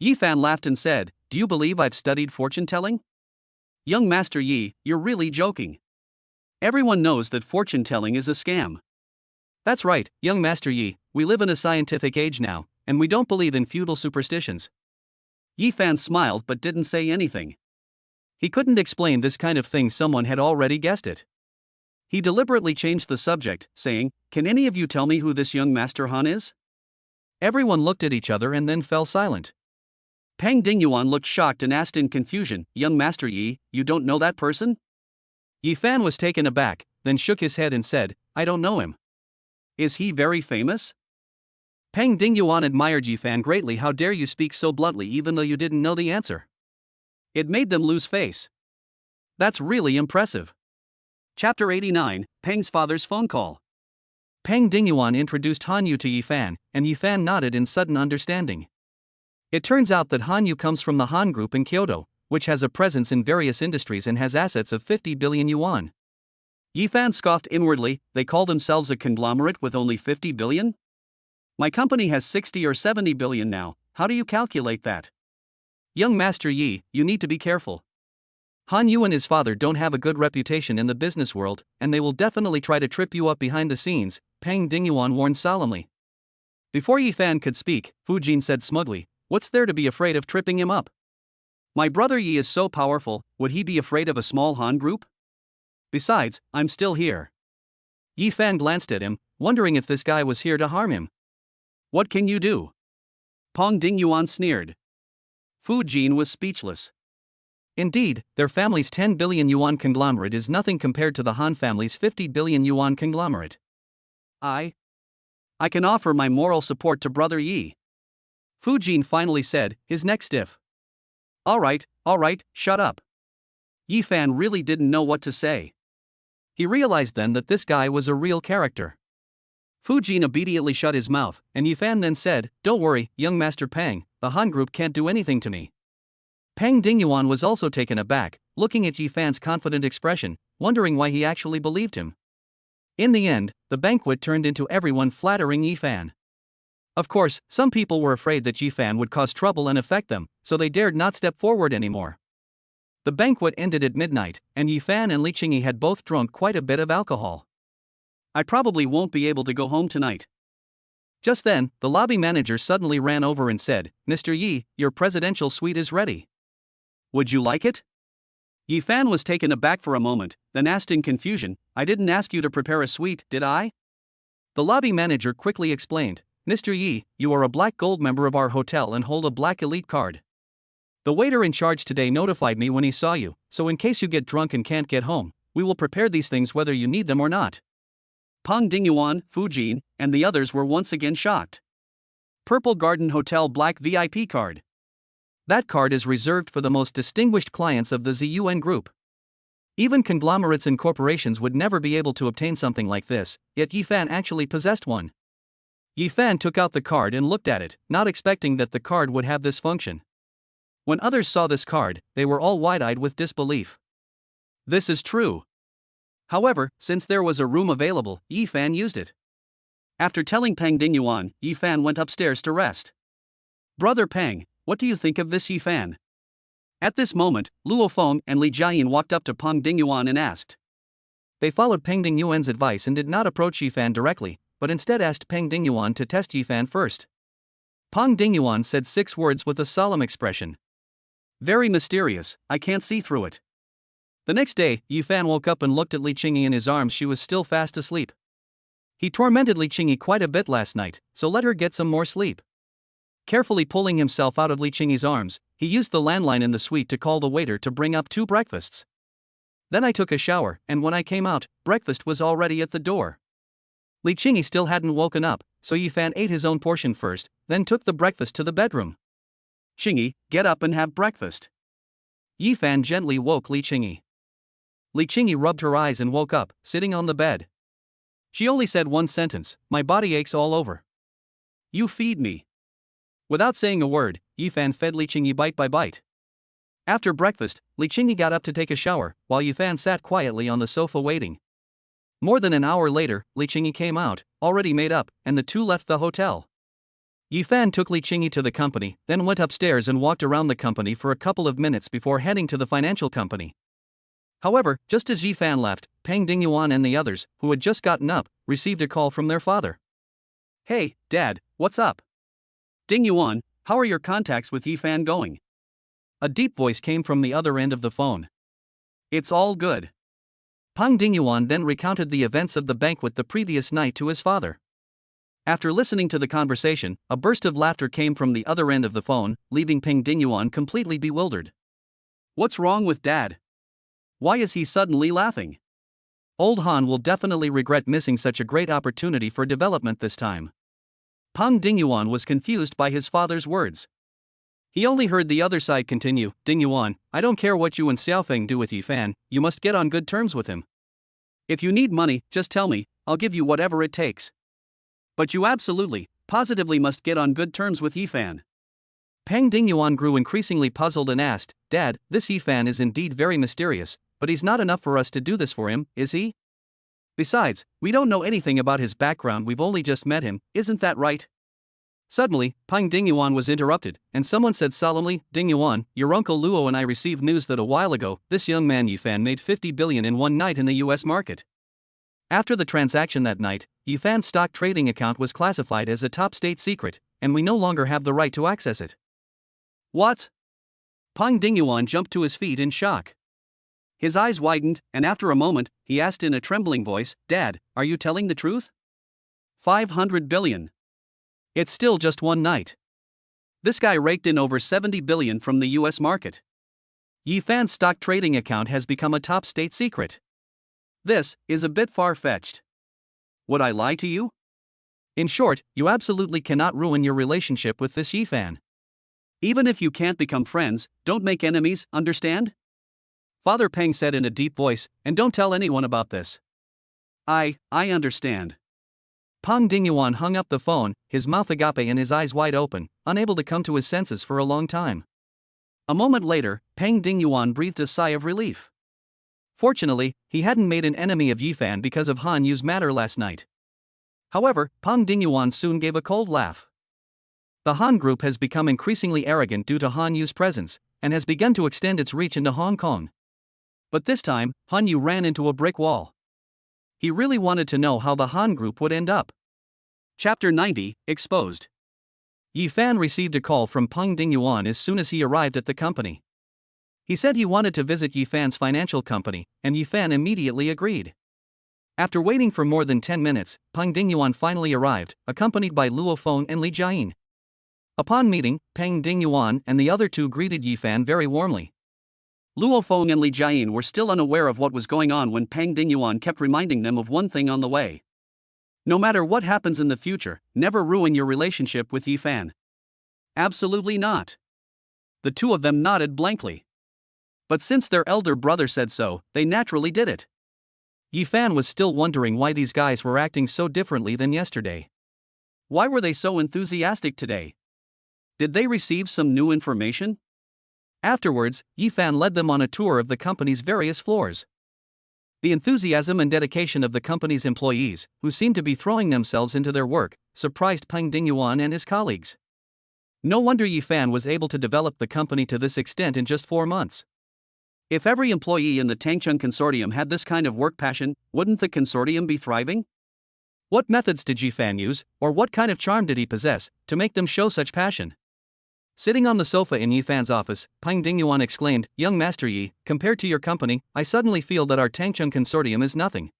Yi Fan laughed and said, "Do you believe I've studied fortune-telling?" "Young Master Yi, you're really joking. Everyone knows that fortune-telling is a scam." "That's right, young Master Yi, we live in a scientific age now, and we don't believe in feudal superstitions." Yi Fan smiled but didn't say anything. He couldn't explain this kind of thing, someone had already guessed it. He deliberately changed the subject, saying, "Can any of you tell me who this young Master Han is?" Everyone looked at each other and then fell silent. Peng Dingyuan looked shocked and asked in confusion, "Young Master Yi, you don't know that person?" Yi Fan was taken aback, then shook his head and said, "I don't know him." "Is he very famous?" Peng Dingyuan admired Yi Fan greatly. "How dare you speak so bluntly even though you didn't know the answer?" It made them lose face. "That's really impressive." Chapter 89, Peng's father's phone call. Peng Dingyuan introduced Han Yu to Yi Fan, and Yi Fan nodded in sudden understanding. It turns out that Han Yu comes from the Han Group in Kyoto, which has a presence in various industries and has assets of 50 billion yuan. Yi Fan scoffed inwardly. "They call themselves a conglomerate with only 50 billion? My company has 60 or 70 billion now, how do you calculate that?" "Young Master Yi, you need to be careful. Han Yu and his father don't have a good reputation in the business world, and they will definitely try to trip you up behind the scenes," Peng Dingyuan warned solemnly. Before Yifan could speak, Fujin said smugly, "What's there to be afraid of tripping him up? My brother Yi is so powerful, would he be afraid of a small Han group? Besides, I'm still here." Yifan glanced at him, wondering if this guy was here to harm him. "What can you do?" Peng Dingyuan sneered. Fujin was speechless. Indeed, their family's 10 billion yuan conglomerate is nothing compared to the Han family's 50 billion yuan conglomerate. I can offer my moral support to Brother Yi," Fujin finally said, his neck stiff. All right, shut up." Yifan really didn't know what to say. He realized then that this guy was a real character. Fujin immediately shut his mouth, and Yifan then said, "Don't worry, young Master Peng, the Han group can't do anything to me." Peng Dingyuan was also taken aback, looking at Yifan's confident expression, wondering why he actually believed him. In the end, the banquet turned into everyone flattering Yifan. Of course, some people were afraid that Yifan would cause trouble and affect them, so they dared not step forward anymore. The banquet ended at midnight, and Yifan and Li Qingyi had both drunk quite a bit of alcohol. "I probably won't be able to go home tonight." Just then, the lobby manager suddenly ran over and said, "Mr. Yi, your presidential suite is ready. Would you like it?" Yifan was taken aback for a moment, then asked in confusion, "I didn't ask you to prepare a suite, did I?" The lobby manager quickly explained, "Mr. Yi, you are a black gold member of our hotel and hold a black elite card. The waiter in charge today notified me when he saw you, so in case you get drunk and can't get home, we will prepare these things whether you need them or not." Peng Dingyuan, Fujin, and the others were once again shocked. Purple Garden Hotel Black VIP card. That card is reserved for the most distinguished clients of the ZUN Group. Even conglomerates and corporations would never be able to obtain something like this, yet Yifan actually possessed one. Yifan took out the card and looked at it, not expecting that the card would have this function. When others saw this card, they were all wide-eyed with disbelief. This is true. However, since there was a room available, Yifan used it. After telling Peng Dingyuan, Yifan went upstairs to rest. "Brother Peng, what do you think of this, Yifan?" At this moment, Luo Feng and Li Jiayin walked up to Peng Dingyuan and asked. They followed Peng Dingyuan's advice and did not approach Yifan directly, but instead asked Peng Dingyuan to test Yifan first. Peng Dingyuan said 6 words with a solemn expression. "Very mysterious, I can't see through it." The next day, Yifan woke up and looked at Li Qingyi in his arms. She was still fast asleep. He tormented Li Qingyi quite a bit last night, so let her get some more sleep. Carefully pulling himself out of Li Qingyi's arms, he used the landline in the suite to call the waiter to bring up 2 breakfasts. Then I took a shower, and when I came out, breakfast was already at the door. Li Qingyi still hadn't woken up, so Yifan ate his own portion first, then took the breakfast to the bedroom. "Qingyi, get up and have breakfast." Yifan gently woke Li Qingyi. Li Qingyi rubbed her eyes and woke up, sitting on the bed. She only said one sentence, "My body aches all over." "You feed me." Without saying a word, Yifan fed Li Qingyi bite by bite. After breakfast, Li Qingyi got up to take a shower, while Yifan sat quietly on the sofa waiting. More than an hour later, Li Qingyi came out, already made up, and the two left the hotel. Yifan took Li Qingyi to the company, then went upstairs and walked around the company for a couple of minutes before heading to the financial company. However, just as Yifan left, Peng Dingyuan and the others, who had just gotten up, received a call from their father. "Hey, Dad, what's up?" "Dingyuan, how are your contacts with Yifan going?" A deep voice came from the other end of the phone. "It's all good." Peng Dingyuan then recounted the events of the banquet the previous night to his father. After listening to the conversation, a burst of laughter came from the other end of the phone, leaving Peng Dingyuan completely bewildered. "What's wrong with Dad? Why is he suddenly laughing?" Old Han will definitely regret missing such a great opportunity for development this time. Peng Dingyuan was confused by his father's words. He only heard the other side continue, "Dingyuan, I don't care what you and Xiaofeng do with Yifan, you must get on good terms with him. If you need money, just tell me, I'll give you whatever it takes. But you absolutely, positively must get on good terms with Yifan." Peng Dingyuan grew increasingly puzzled and asked, "Dad, this Yifan is indeed very mysterious, but he's not enough for us to do this for him, is he? Besides, we don't know anything about his background, we've only just met him, isn't that right?" Suddenly, Peng Dingyuan was interrupted, and someone said solemnly, "Dingyuan, your uncle Luo and I received news that a while ago, this young man Yifan made 50 billion in one night in the US market. After the transaction that night, Yifan's stock trading account was classified as a top state secret, and we no longer have the right to access it. What? Peng Dingyuan jumped to his feet in shock. His eyes widened, and after a moment, he asked in a trembling voice, "Dad, are you telling the truth? 500 billion. It's still just one night. This guy raked in over 70 billion from the US market. Yifan's stock trading account has become a top state secret. This is a bit far-fetched. Would I lie to you? In short, you absolutely cannot ruin your relationship with this Yifan. Even if you can't become friends, don't make enemies, understand?" Father Peng said in a deep voice, "And don't tell anyone about this." I understand." Peng Dingyuan hung up the phone, his mouth agape and his eyes wide open, unable to come to his senses for a long time. A moment later, Peng Dingyuan breathed a sigh of relief. Fortunately, he hadn't made an enemy of Yifan because of Han Yu's matter last night. However, Peng Dingyuan soon gave a cold laugh. The Han Group has become increasingly arrogant due to Han Yu's presence, and has begun to extend its reach into Hong Kong. But this time, Han Yu ran into a brick wall. He really wanted to know how the Han Group would end up. Chapter 90, Exposed. Yifan received a call from Peng Dingyuan as soon as he arrived at the company. He said he wanted to visit Yifan's financial company, and Yifan immediately agreed. After waiting for more than 10 minutes, Peng Dingyuan finally arrived, accompanied by Luo Feng and Li Jiayin. Upon meeting, Peng Dingyuan and the other two greeted Yifan very warmly. Luo Feng and Li Jiayin were still unaware of what was going on when Peng Dingyuan kept reminding them of one thing on the way. No matter what happens in the future, never ruin your relationship with Yifan. Absolutely not. The two of them nodded blankly. But since their elder brother said so, they naturally did it. Yifan was still wondering why these guys were acting so differently than yesterday. Why were they so enthusiastic today? Did they receive some new information? Afterwards, Yifan led them on a tour of the company's various floors. The enthusiasm and dedication of the company's employees, who seemed to be throwing themselves into their work, surprised Peng Dingyuan and his colleagues. No wonder Yifan was able to develop the company to this extent in just 4 months. If every employee in the Tangchung Consortium had this kind of work passion, wouldn't the consortium be thriving? What methods did Yifan use, or what kind of charm did he possess, to make them show such passion? Sitting on the sofa in Yifan's office, Peng Dingyuan exclaimed, "Young Master Yi, compared to your company, I suddenly feel that our Tangchung Consortium is nothing.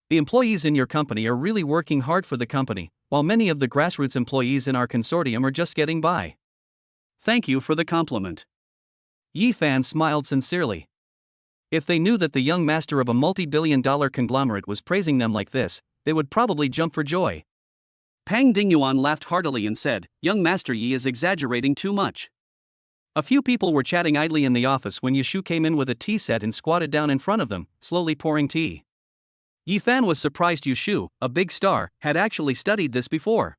The employees in your company are really working hard for the company, while many of the grassroots employees in our consortium are just getting by." Thank you for the compliment. Yifan smiled sincerely. If they knew that the young master of a multi-billion-dollar conglomerate was praising them like this, they would probably jump for joy. Peng Dingyuan laughed heartily and said, "Young Master Yi is exaggerating too much." A few people were chatting idly in the office when Yushu came in with a tea set and squatted down in front of them, slowly pouring tea. Yifan was surprised Yushu, a big star, had actually studied this before.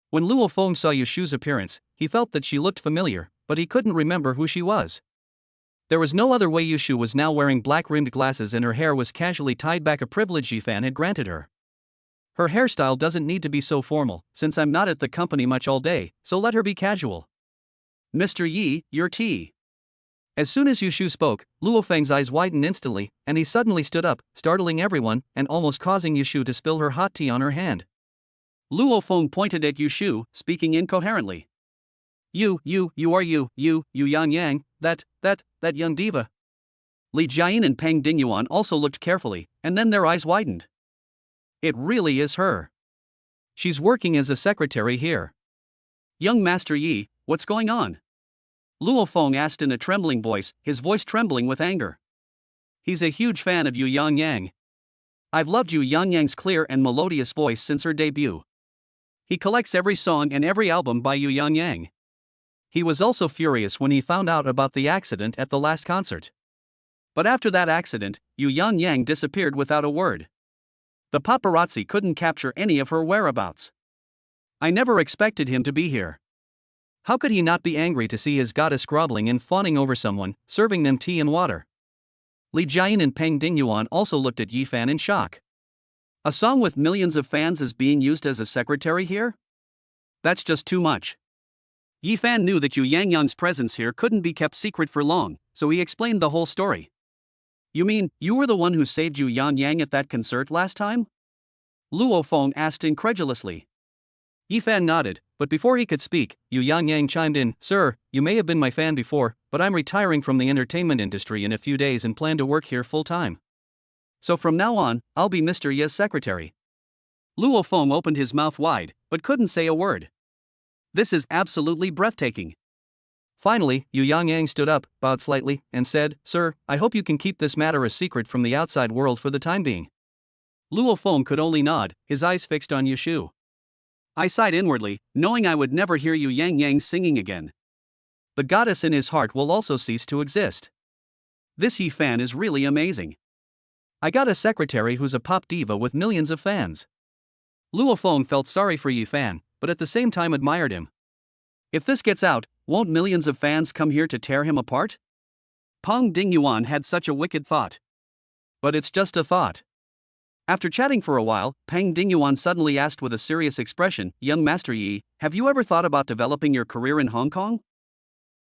When Luo Feng saw Yushu's appearance, he felt that she looked familiar, but he couldn't remember who she was. There was no other way. Yushu was now wearing black-rimmed glasses and her hair was casually tied back, a privilege Yifan had granted her. Her hairstyle doesn't need to be so formal, since I'm not at the company much all day, so let her be casual. Mr. Yi, your tea. As soon as Yushu spoke, Luo Feng's eyes widened instantly, and he suddenly stood up, startling everyone, and almost causing Yushu to spill her hot tea on her hand. Luo Feng pointed at Yushu, speaking incoherently. You Yang Yang, that young diva." Li Jiayin and Peng Dingyuan also looked carefully, and then their eyes widened. It really is her. She's working as a secretary here. "Young Master Yi, what's going on?" Luo Feng asked in a trembling voice, his voice trembling with anger. He's a huge fan of Yu Yang Yang. I've loved Yu Yang Yang's clear and melodious voice since her debut. He collects every song and every album by Yu Yang Yang. He was also furious when he found out about the accident at the last concert. But after that accident, Yu Yang Yang disappeared without a word. The paparazzi couldn't capture any of her whereabouts. I never expected him to be here. How could he not be angry to see his goddess groveling and fawning over someone, serving them tea and water? Li Jiayin and Peng Dingyuan also looked at Yifan in shock. A song with millions of fans is being used as a secretary here? That's just too much. Yifan knew that Yu Yang Yang's presence here couldn't be kept secret for long, so he explained the whole story. You mean, you were the one who saved Yu Yang at that concert last time? Luo Feng asked incredulously. Yi Fan nodded, but before he could speak, Yu Yang chimed in, Sir, you may have been my fan before, but I'm retiring from the entertainment industry in a few days and plan to work here full-time. So from now on, I'll be Mr. Ye's secretary. Luo Feng opened his mouth wide, but couldn't say a word. This is absolutely breathtaking. Finally, Yu Yang stood up, bowed slightly, and said, Sir, I hope you can keep this matter a secret from the outside world for the time being. Luo Feng could only nod, his eyes fixed on Yushu. I sighed inwardly, knowing I would never hear Yu Yang singing again. The goddess in his heart will also cease to exist. This Yi Fan is really amazing. I got a secretary who's a pop diva with millions of fans. Luo Feng felt sorry for Yi Fan, but at the same time admired him. If this gets out, won't millions of fans come here to tear him apart? Peng Dingyuan had such a wicked thought. But it's just a thought. After chatting for a while, Peng Dingyuan suddenly asked with a serious expression, Young Master Yi, have you ever thought about developing your career in Hong Kong?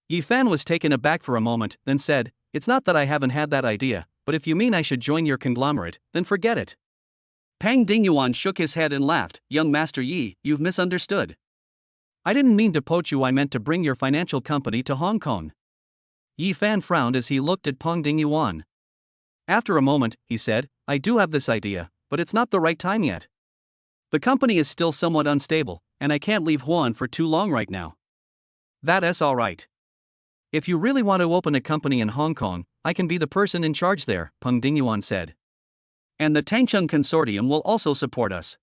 Yi Fan was taken aback for a moment, then said, It's not that I haven't had that idea, but if you mean I should join your conglomerate, then forget it. Peng Dingyuan shook his head and laughed, Young Master Yi, you've misunderstood. I didn't mean to poach you, I meant to bring your financial company to Hong Kong. Yi Fan frowned as he looked at Peng Dingyuan. After a moment, he said, I do have this idea, but it's not the right time yet. The company is still somewhat unstable, and I can't leave Huan for too long right now. That's alright. If you really want to open a company in Hong Kong, I can be the person in charge there, Peng Dingyuan said. And the Tangcheng Consortium will also support us.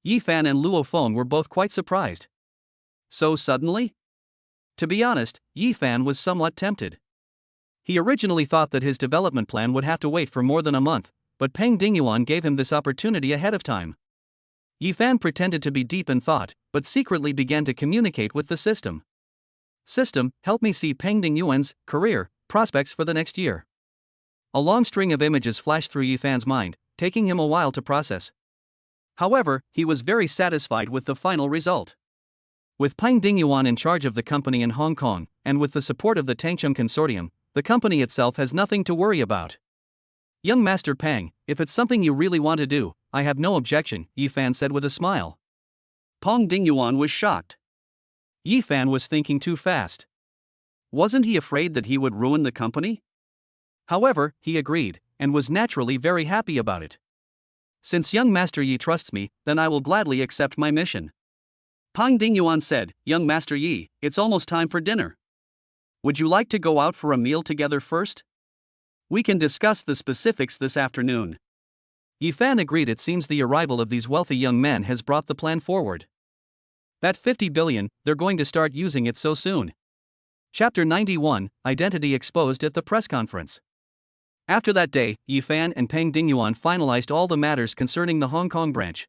Yi Fan and Luo Feng were both quite surprised. So suddenly? To be honest, Yi Fan was somewhat tempted. He originally thought that his development plan would have to wait for more than a month, but Peng Dingyuan gave him this opportunity ahead of time. Yi Fan pretended to be deep in thought, but secretly began to communicate with the system. System, help me see Peng Dingyuan's career prospects for the next year. A long string of images flashed through Yi Fan's mind, taking him a while to process. However, he was very satisfied with the final result. With Peng Dingyuan in charge of the company in Hong Kong, and with the support of the Tangcheng Consortium, the company itself has nothing to worry about. Young Master Peng, if it's something you really want to do, I have no objection, Yi Fan said with a smile. Peng Dingyuan was shocked. Yi Fan was thinking too fast. Wasn't he afraid that he would ruin the company? However, he agreed, and was naturally very happy about it. Since young Master Yi trusts me, then I will gladly accept my mission. Peng Dingyuan said, Young Master Yi, it's almost time for dinner. Would you like to go out for a meal together first? We can discuss the specifics this afternoon. Yi Fan agreed. It seems the arrival of these wealthy young men has brought the plan forward. That 50 billion, they're going to start using it so soon. Chapter 91, Identity Exposed at the Press Conference. After that day, Yi Fan and Peng Dingyuan finalized all the matters concerning the Hong Kong branch.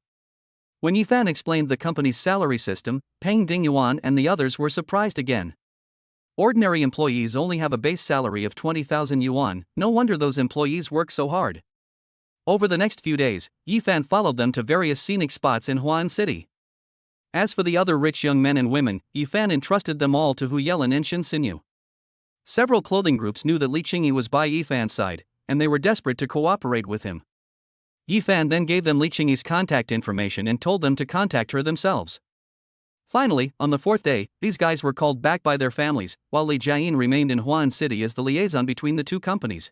When Yi Fan explained the company's salary system, Peng Dingyuan and the others were surprised again. Ordinary employees only have a base salary of 20,000 yuan, no wonder those employees work so hard. Over the next few days, Yi Fan followed them to various scenic spots in Huan City. As for the other rich young men and women, Yi Fan entrusted them all to Hu Yelin and Shin Sinyu. Several clothing groups knew that Li Qingyi was by Yi Fan's side, and they were desperate to cooperate with him. Yi Fan then gave them Li Qingyi's contact information and told them to contact her themselves. Finally, on the fourth day, these guys were called back by their families, while Li Jiayin remained in Huan City as the liaison between the two companies.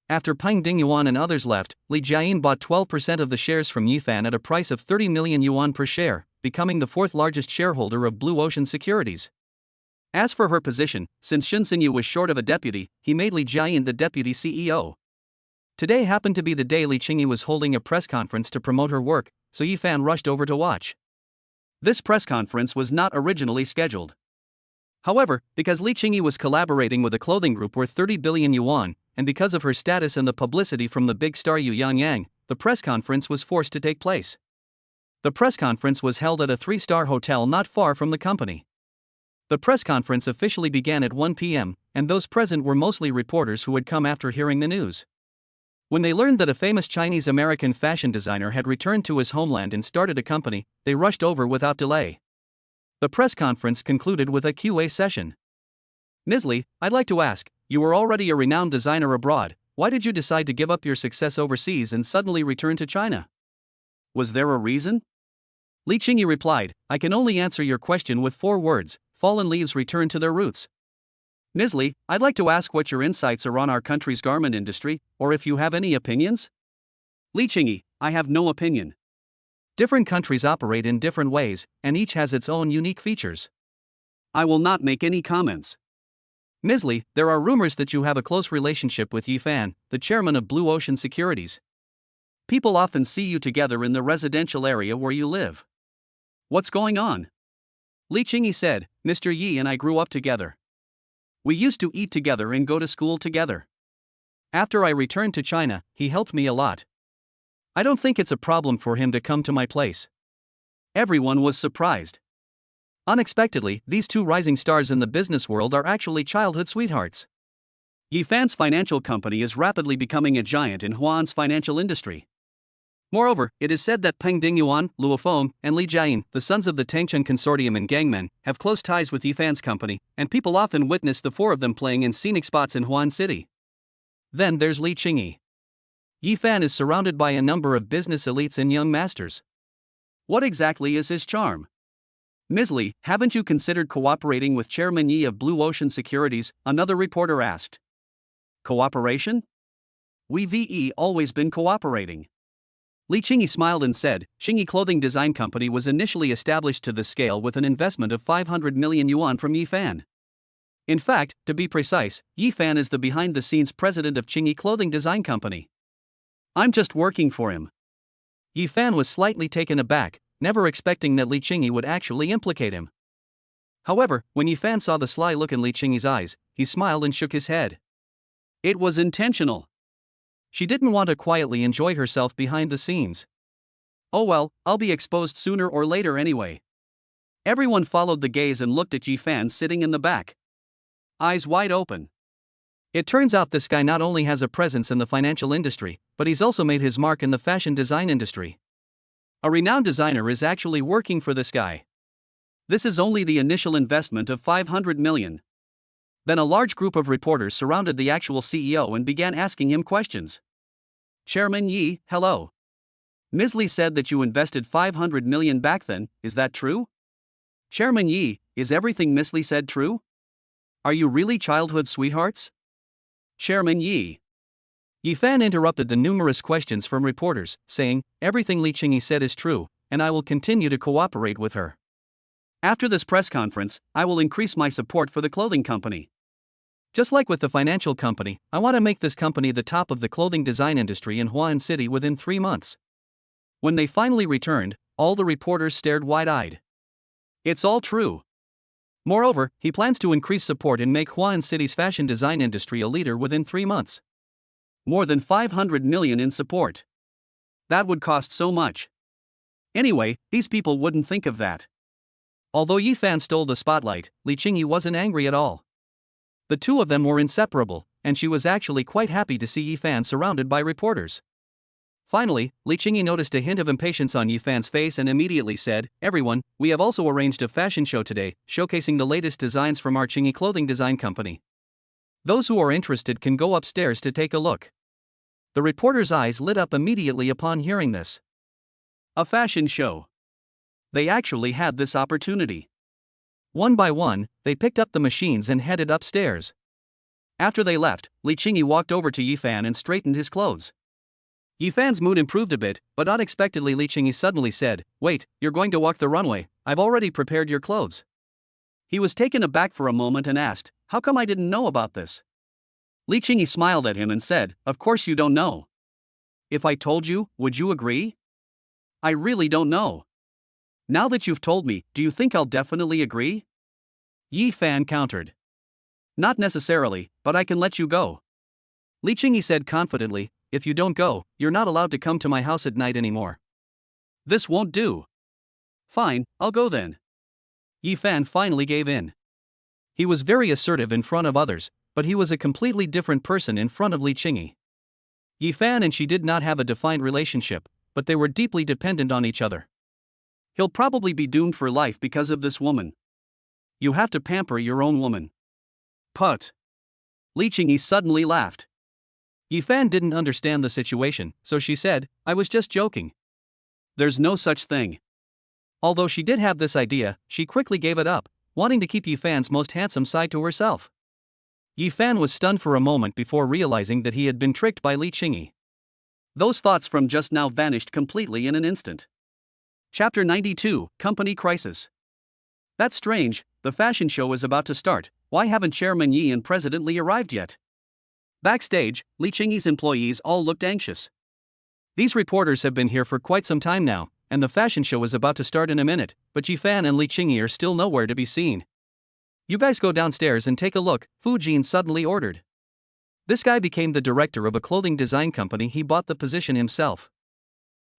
After Peng Dingyuan and others left, Li Jiayin bought 12% of the shares from Yi Fan at a price of 30 million yuan per share, becoming the fourth largest shareholder of Blue Ocean Securities. As for her position, since Shin Sinyu was short of a deputy, he made Li Jiayin the deputy CEO. Today happened to be the day Li Qingyi was holding a press conference to promote her work, so Yi Fan rushed over to watch. This press conference was not originally scheduled. However, because Li Qingyi was collaborating with a clothing group worth 30 billion yuan, and because of her status and the publicity from the big star Yu Yang, the press conference was forced to take place. The press conference was held at a 3-star hotel not far from the company. The press conference officially began at 1 p.m., and those present were mostly reporters who had come after hearing the news. When they learned that a famous Chinese-American fashion designer had returned to his homeland and started a company, they rushed over without delay. The press conference concluded with a Q&A session. Ms. Li, I'd like to ask, you were already a renowned designer abroad, why did you decide to give up your success overseas and suddenly return to China? Was there a reason? Li Qingyi replied, I can only answer your question with 4 words: fallen leaves return to their roots. Ms. Li, I'd like to ask what your insights are on our country's garment industry, or if you have any opinions? Li Qingyi, I have no opinion. Different countries operate in different ways, and each has its own unique features. I will not make any comments. Ms. Li, there are rumors that you have a close relationship with Yi Fan, the chairman of Blue Ocean Securities. People often see you together in the residential area where you live. What's going on? Li Qingyi said, Mr. Yi and I grew up together. We used to eat together and go to school together. After I returned to China, he helped me a lot. I don't think it's a problem for him to come to my place. Everyone was surprised. Unexpectedly, these 2 rising stars in the business world are actually childhood sweethearts. Yi Fan's financial company is rapidly becoming a giant in Huan's financial industry. Moreover, it is said that Peng Dingyuan, Luo Feng, and Li Jiayin, the sons of the Tangchen Consortium and Gangmen, have close ties with Yi Fan's company, and people often witness the 4 of them playing in scenic spots in Huan City. Then there's Li Qingyi. Yi Fan is surrounded by a number of business elites and young masters. What exactly is his charm? Ms. Li, haven't you considered cooperating with Chairman Yi of Blue Ocean Securities? Another reporter asked. Cooperation? We've always been cooperating. Li Qingyi smiled and said, Qingyi Clothing Design Company was initially established to this scale with an investment of 500 million yuan from Yi Fan. In fact, to be precise, Yi Fan is the behind-the-scenes president of Qingyi Clothing Design Company. I'm just working for him. Yi Fan was slightly taken aback, never expecting that Li Qingyi would actually implicate him. However, when Yi Fan saw the sly look in Li Qingyi's eyes, he smiled and shook his head. It was intentional. She didn't want to quietly enjoy herself behind the scenes. Oh well, I'll be exposed sooner or later anyway. Everyone followed the gaze and looked at Yi Fan sitting in the back, eyes wide open. It turns out this guy not only has a presence in the financial industry, but he's also made his mark in the fashion design industry. A renowned designer is actually working for this guy. This is only the initial investment of 500 million. Then a large group of reporters surrounded the actual CEO and began asking him questions. Chairman Yi, hello. Ms. Li said that you invested 500 million back then, is that true? Chairman Yi, is everything Ms. Li said true? Are you really childhood sweethearts? Chairman Yi. Yi Fan interrupted the numerous questions from reporters, saying, everything Li Qingyi said is true, and I will continue to cooperate with her. After this press conference, I will increase my support for the clothing company. Just like with the financial company, I want to make this company the top of the clothing design industry in Huan City within 3 months. When they finally returned, all the reporters stared wide-eyed. It's all true. Moreover, he plans to increase support and make Huan City's fashion design industry a leader within 3 months. More than 500 million in support. That would cost so much. Anyway, these people wouldn't think of that. Although Yi Fan stole the spotlight, Li Qingyi wasn't angry at all. The 2 of them were inseparable, and she was actually quite happy to see Yi Fan surrounded by reporters. Finally, Li Qingyi noticed a hint of impatience on Yi Fan's face and immediately said, everyone, we have also arranged a fashion show today, showcasing the latest designs from our Qingyi Clothing Design Company. Those who are interested can go upstairs to take a look. The reporters' eyes lit up immediately upon hearing this. A fashion show. They actually had this opportunity. One by one, they picked up the machines and headed upstairs. After they left, Li Qingyi walked over to Yi Fan and straightened his clothes. Yi Fan's mood improved a bit, but unexpectedly Li Qingyi suddenly said, wait, you're going to walk the runway, I've already prepared your clothes. He was taken aback for a moment and asked, how come I didn't know about this? Li Qingyi smiled at him and said, of course you don't know. If I told you, would you agree? I really don't know. Now that you've told me, do you think I'll definitely agree? Yi Fan countered. Not necessarily, but I can let you go. Li Qingyi said confidently, if you don't go, you're not allowed to come to my house at night anymore. This won't do. Fine, I'll go then. Yi Fan finally gave in. He was very assertive in front of others, but he was a completely different person in front of Li Qingyi. Yi Fan and she did not have a defined relationship, but they were deeply dependent on each other. He'll probably be doomed for life because of this woman. You have to pamper your own woman. Put. Li Qingyi suddenly laughed. Yi Fan didn't understand the situation, so she said, "I was just joking. There's no such thing." Although she did have this idea, she quickly gave it up, wanting to keep Yi Fan's most handsome side to herself. Yi Fan was stunned for a moment before realizing that he had been tricked by Li Qingyi. Those thoughts from just now vanished completely in an instant. Chapter 92, Company Crisis. That's strange, the fashion show is about to start, why haven't Chairman Yi and President Li arrived yet? Backstage, Li Qingyi's employees all looked anxious. These reporters have been here for quite some time now, and the fashion show is about to start in a minute, but Yi Fan and Li Qingyi are still nowhere to be seen. "You guys go downstairs and take a look," Fu Jin suddenly ordered. This guy became the director of a clothing design company. He bought the position himself.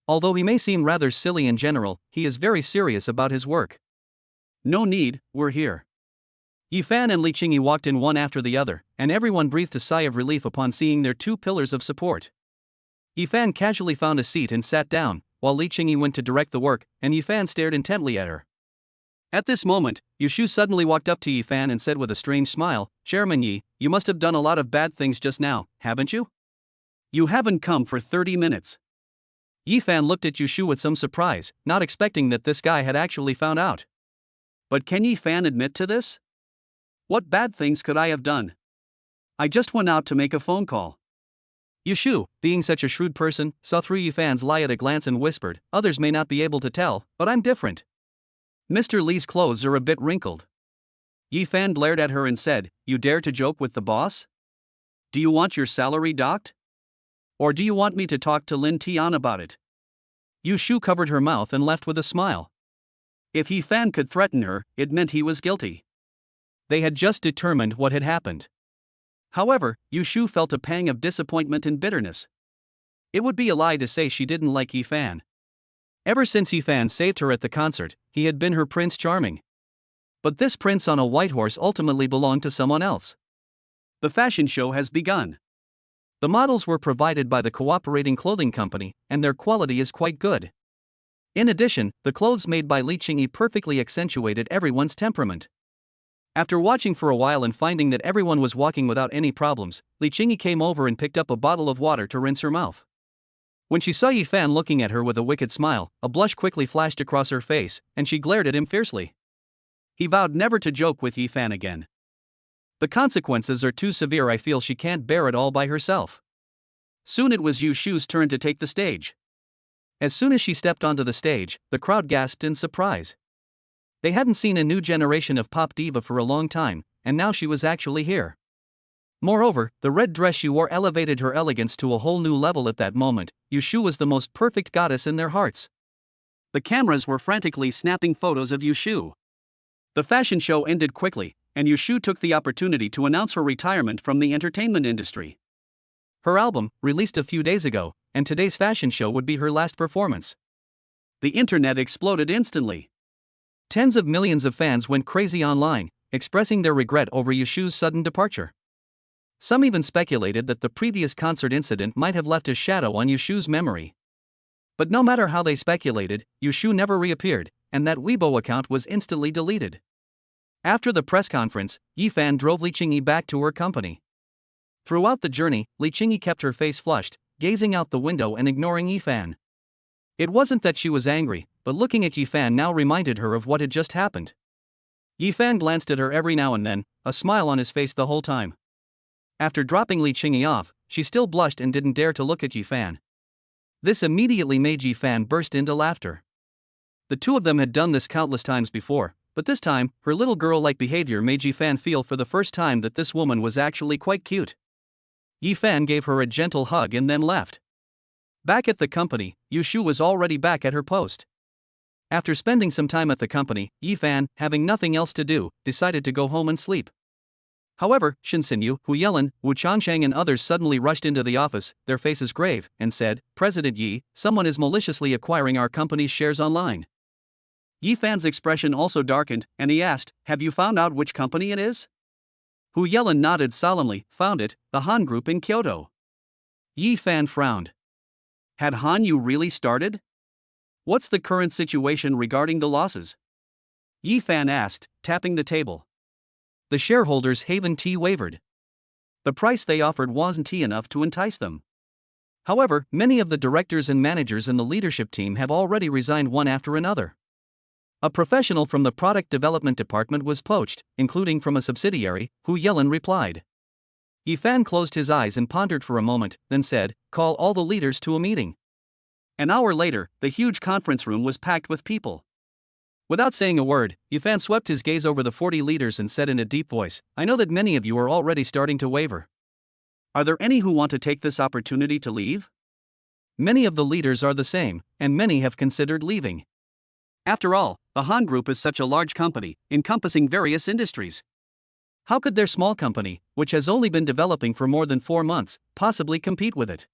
Although he may seem rather silly in general, he is very serious about his work. "No need, we're here." Yi Fan and Li Qingyi walked in one after the other, and everyone breathed a sigh of relief upon seeing their two pillars of support. Yi Fan casually found a seat and sat down, while Li Qingyi went to direct the work, and Yi Fan stared intently at her. At this moment, Yu Shu suddenly walked up to Yi Fan and said with a strange smile, "Chairman Yi, you must have done a lot of bad things just now, haven't you? You haven't come for 30 minutes. Yi Fan looked at Yu Shu with some surprise, not expecting that this guy had actually found out. But can Yi Fan admit to this? What bad things could I have done? I just went out to make a phone call. Yu Shu, being such a shrewd person, saw through Yi Fan's lie at a glance and whispered, "Others may not be able to tell, but I'm different. Mr. Li's clothes are a bit wrinkled." Yi Fan glared at her and said, "You dare to joke with the boss? Do you want your salary docked? Or do you want me to talk to Lin Tian about it?" Yu Shu covered her mouth and left with a smile. If Yi Fan could threaten her, it meant he was guilty. They had just determined what had happened. However, Yu Shu felt a pang of disappointment and bitterness. It would be a lie to say she didn't like Yi Fan. Ever since Yi Fan saved her at the concert, he had been her Prince Charming. But this prince on a white horse ultimately belonged to someone else. The fashion show has begun. The models were provided by the cooperating clothing company, and their quality is quite good. In addition, the clothes made by Li Qingyi perfectly accentuated everyone's temperament. After watching for a while and finding that everyone was walking without any problems, Li Qingyi came over and picked up a bottle of water to rinse her mouth. When she saw Yi Fan looking at her with a wicked smile, a blush quickly flashed across her face, and she glared at him fiercely. He vowed never to joke with Yi Fan again. "The consequences are too severe. I feel she can't bear it all by herself." Soon it was Yu Shu's turn to take the stage. As soon as she stepped onto the stage, the crowd gasped in surprise. They hadn't seen a new generation of pop diva for a long time, and now she was actually here. Moreover, the red dress she wore elevated her elegance to a whole new level at that moment. Yu Shu was the most perfect goddess in their hearts. The cameras were frantically snapping photos of Yu Shu. The fashion show ended quickly, and Yu Shu took the opportunity to announce her retirement from the entertainment industry. Her album, released a few days ago, and today's fashion show would be her last performance. The internet exploded instantly. Tens of millions of fans went crazy online, expressing their regret over Yu Shu's sudden departure. Some even speculated that the previous concert incident might have left a shadow on Yu Shu's memory. But no matter how they speculated, Yu Shu never reappeared, and that Weibo account was instantly deleted. After the press conference, Yi Fan drove Li Qingyi back to her company. Throughout the journey, Li Qingyi kept her face flushed, gazing out the window and ignoring Yi Fan. It wasn't that she was angry, but looking at Yi Fan now reminded her of what had just happened. Yi Fan glanced at her every now and then, a smile on his face the whole time. After dropping Li Qingyi off, she still blushed and didn't dare to look at Yi Fan. This immediately made Yi Fan burst into laughter. The two of them had done this countless times before, but this time, her little girl-like behavior made Yi Fan feel for the first time that this woman was actually quite cute. Yi Fan gave her a gentle hug and then left. Back at the company, Yu Shu was already back at her post. After spending some time at the company, Yi Fan, having nothing else to do, decided to go home and sleep. However, Shin Xinyu, Hu Yelan, Wu Changsheng and others suddenly rushed into the office, their faces grave, and said, "President Yi, someone is maliciously acquiring our company's shares online." Yi Fan's expression also darkened, and he asked, "Have you found out which company it is?" Hu Yelan nodded solemnly, "Found it, the Han Group in Kyoto." Yi Fan frowned. Had Han Yu really started? What's the current situation regarding the losses? Yi Fan asked, tapping the table. The shareholders' Haven Tea wavered. The price they offered wasn't enough to entice them. However, many of the directors and managers in the leadership team have already resigned one after another. A professional from the product development department was poached, including from a subsidiary, Hu Yelin replied. Yifan closed his eyes and pondered for a moment, then said, "Call all the leaders to a meeting." An hour later, the huge conference room was packed with people. Without saying a word, Yifan swept his gaze over the 40 leaders and said in a deep voice, "I know that many of you are already starting to waver. Are there any who want to take this opportunity to leave?" Many of the leaders are the same, and many have considered leaving. After all, the Han Group is such a large company, encompassing various industries. How could their small company, which has only been developing for more than 4 months, possibly compete with it?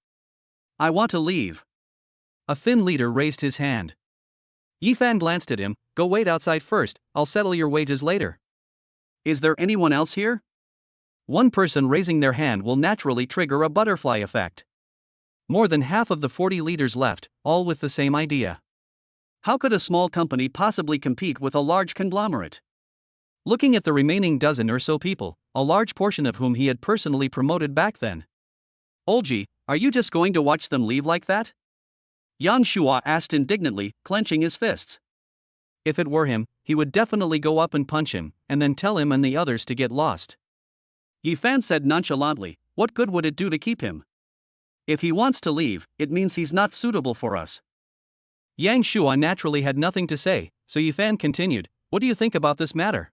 "I want to leave." A thin leader raised his hand. Yifan glanced at him. "Go wait outside first, I'll settle your wages later." "Is there anyone else here?" One person raising their hand will naturally trigger a butterfly effect. More than half of the 40 leaders left, all with the same idea. How could a small company possibly compete with a large conglomerate? Looking at the remaining dozen or so people, a large portion of whom he had personally promoted back then. "Olji, are you just going to watch them leave like that?" Yang Shua asked indignantly, clenching his fists. If it were him, he would definitely go up and punch him, and then tell him and the others to get lost. Yifan said nonchalantly, "What good would it do to keep him? If he wants to leave, it means he's not suitable for us." Yang Shua naturally had nothing to say, so Yifan continued, "What do you think about this matter?"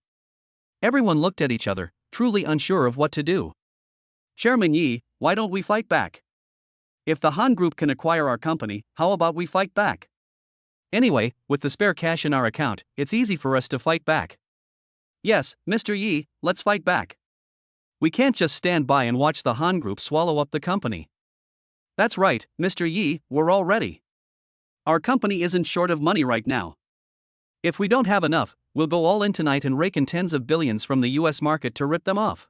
Everyone looked at each other, truly unsure of what to do. "Chairman Yi, why don't we fight back? If the Han Group can acquire our company, how about we fight back? Anyway, with the spare cash in our account, it's easy for us to fight back." "Yes, Mr. Yi, let's fight back. We can't just stand by and watch the Han Group swallow up the company." "That's right, Mr. Yi, we're all ready. Our company isn't short of money right now. If we don't have enough, we'll go all in tonight and rake in tens of billions from the US market to rip them off."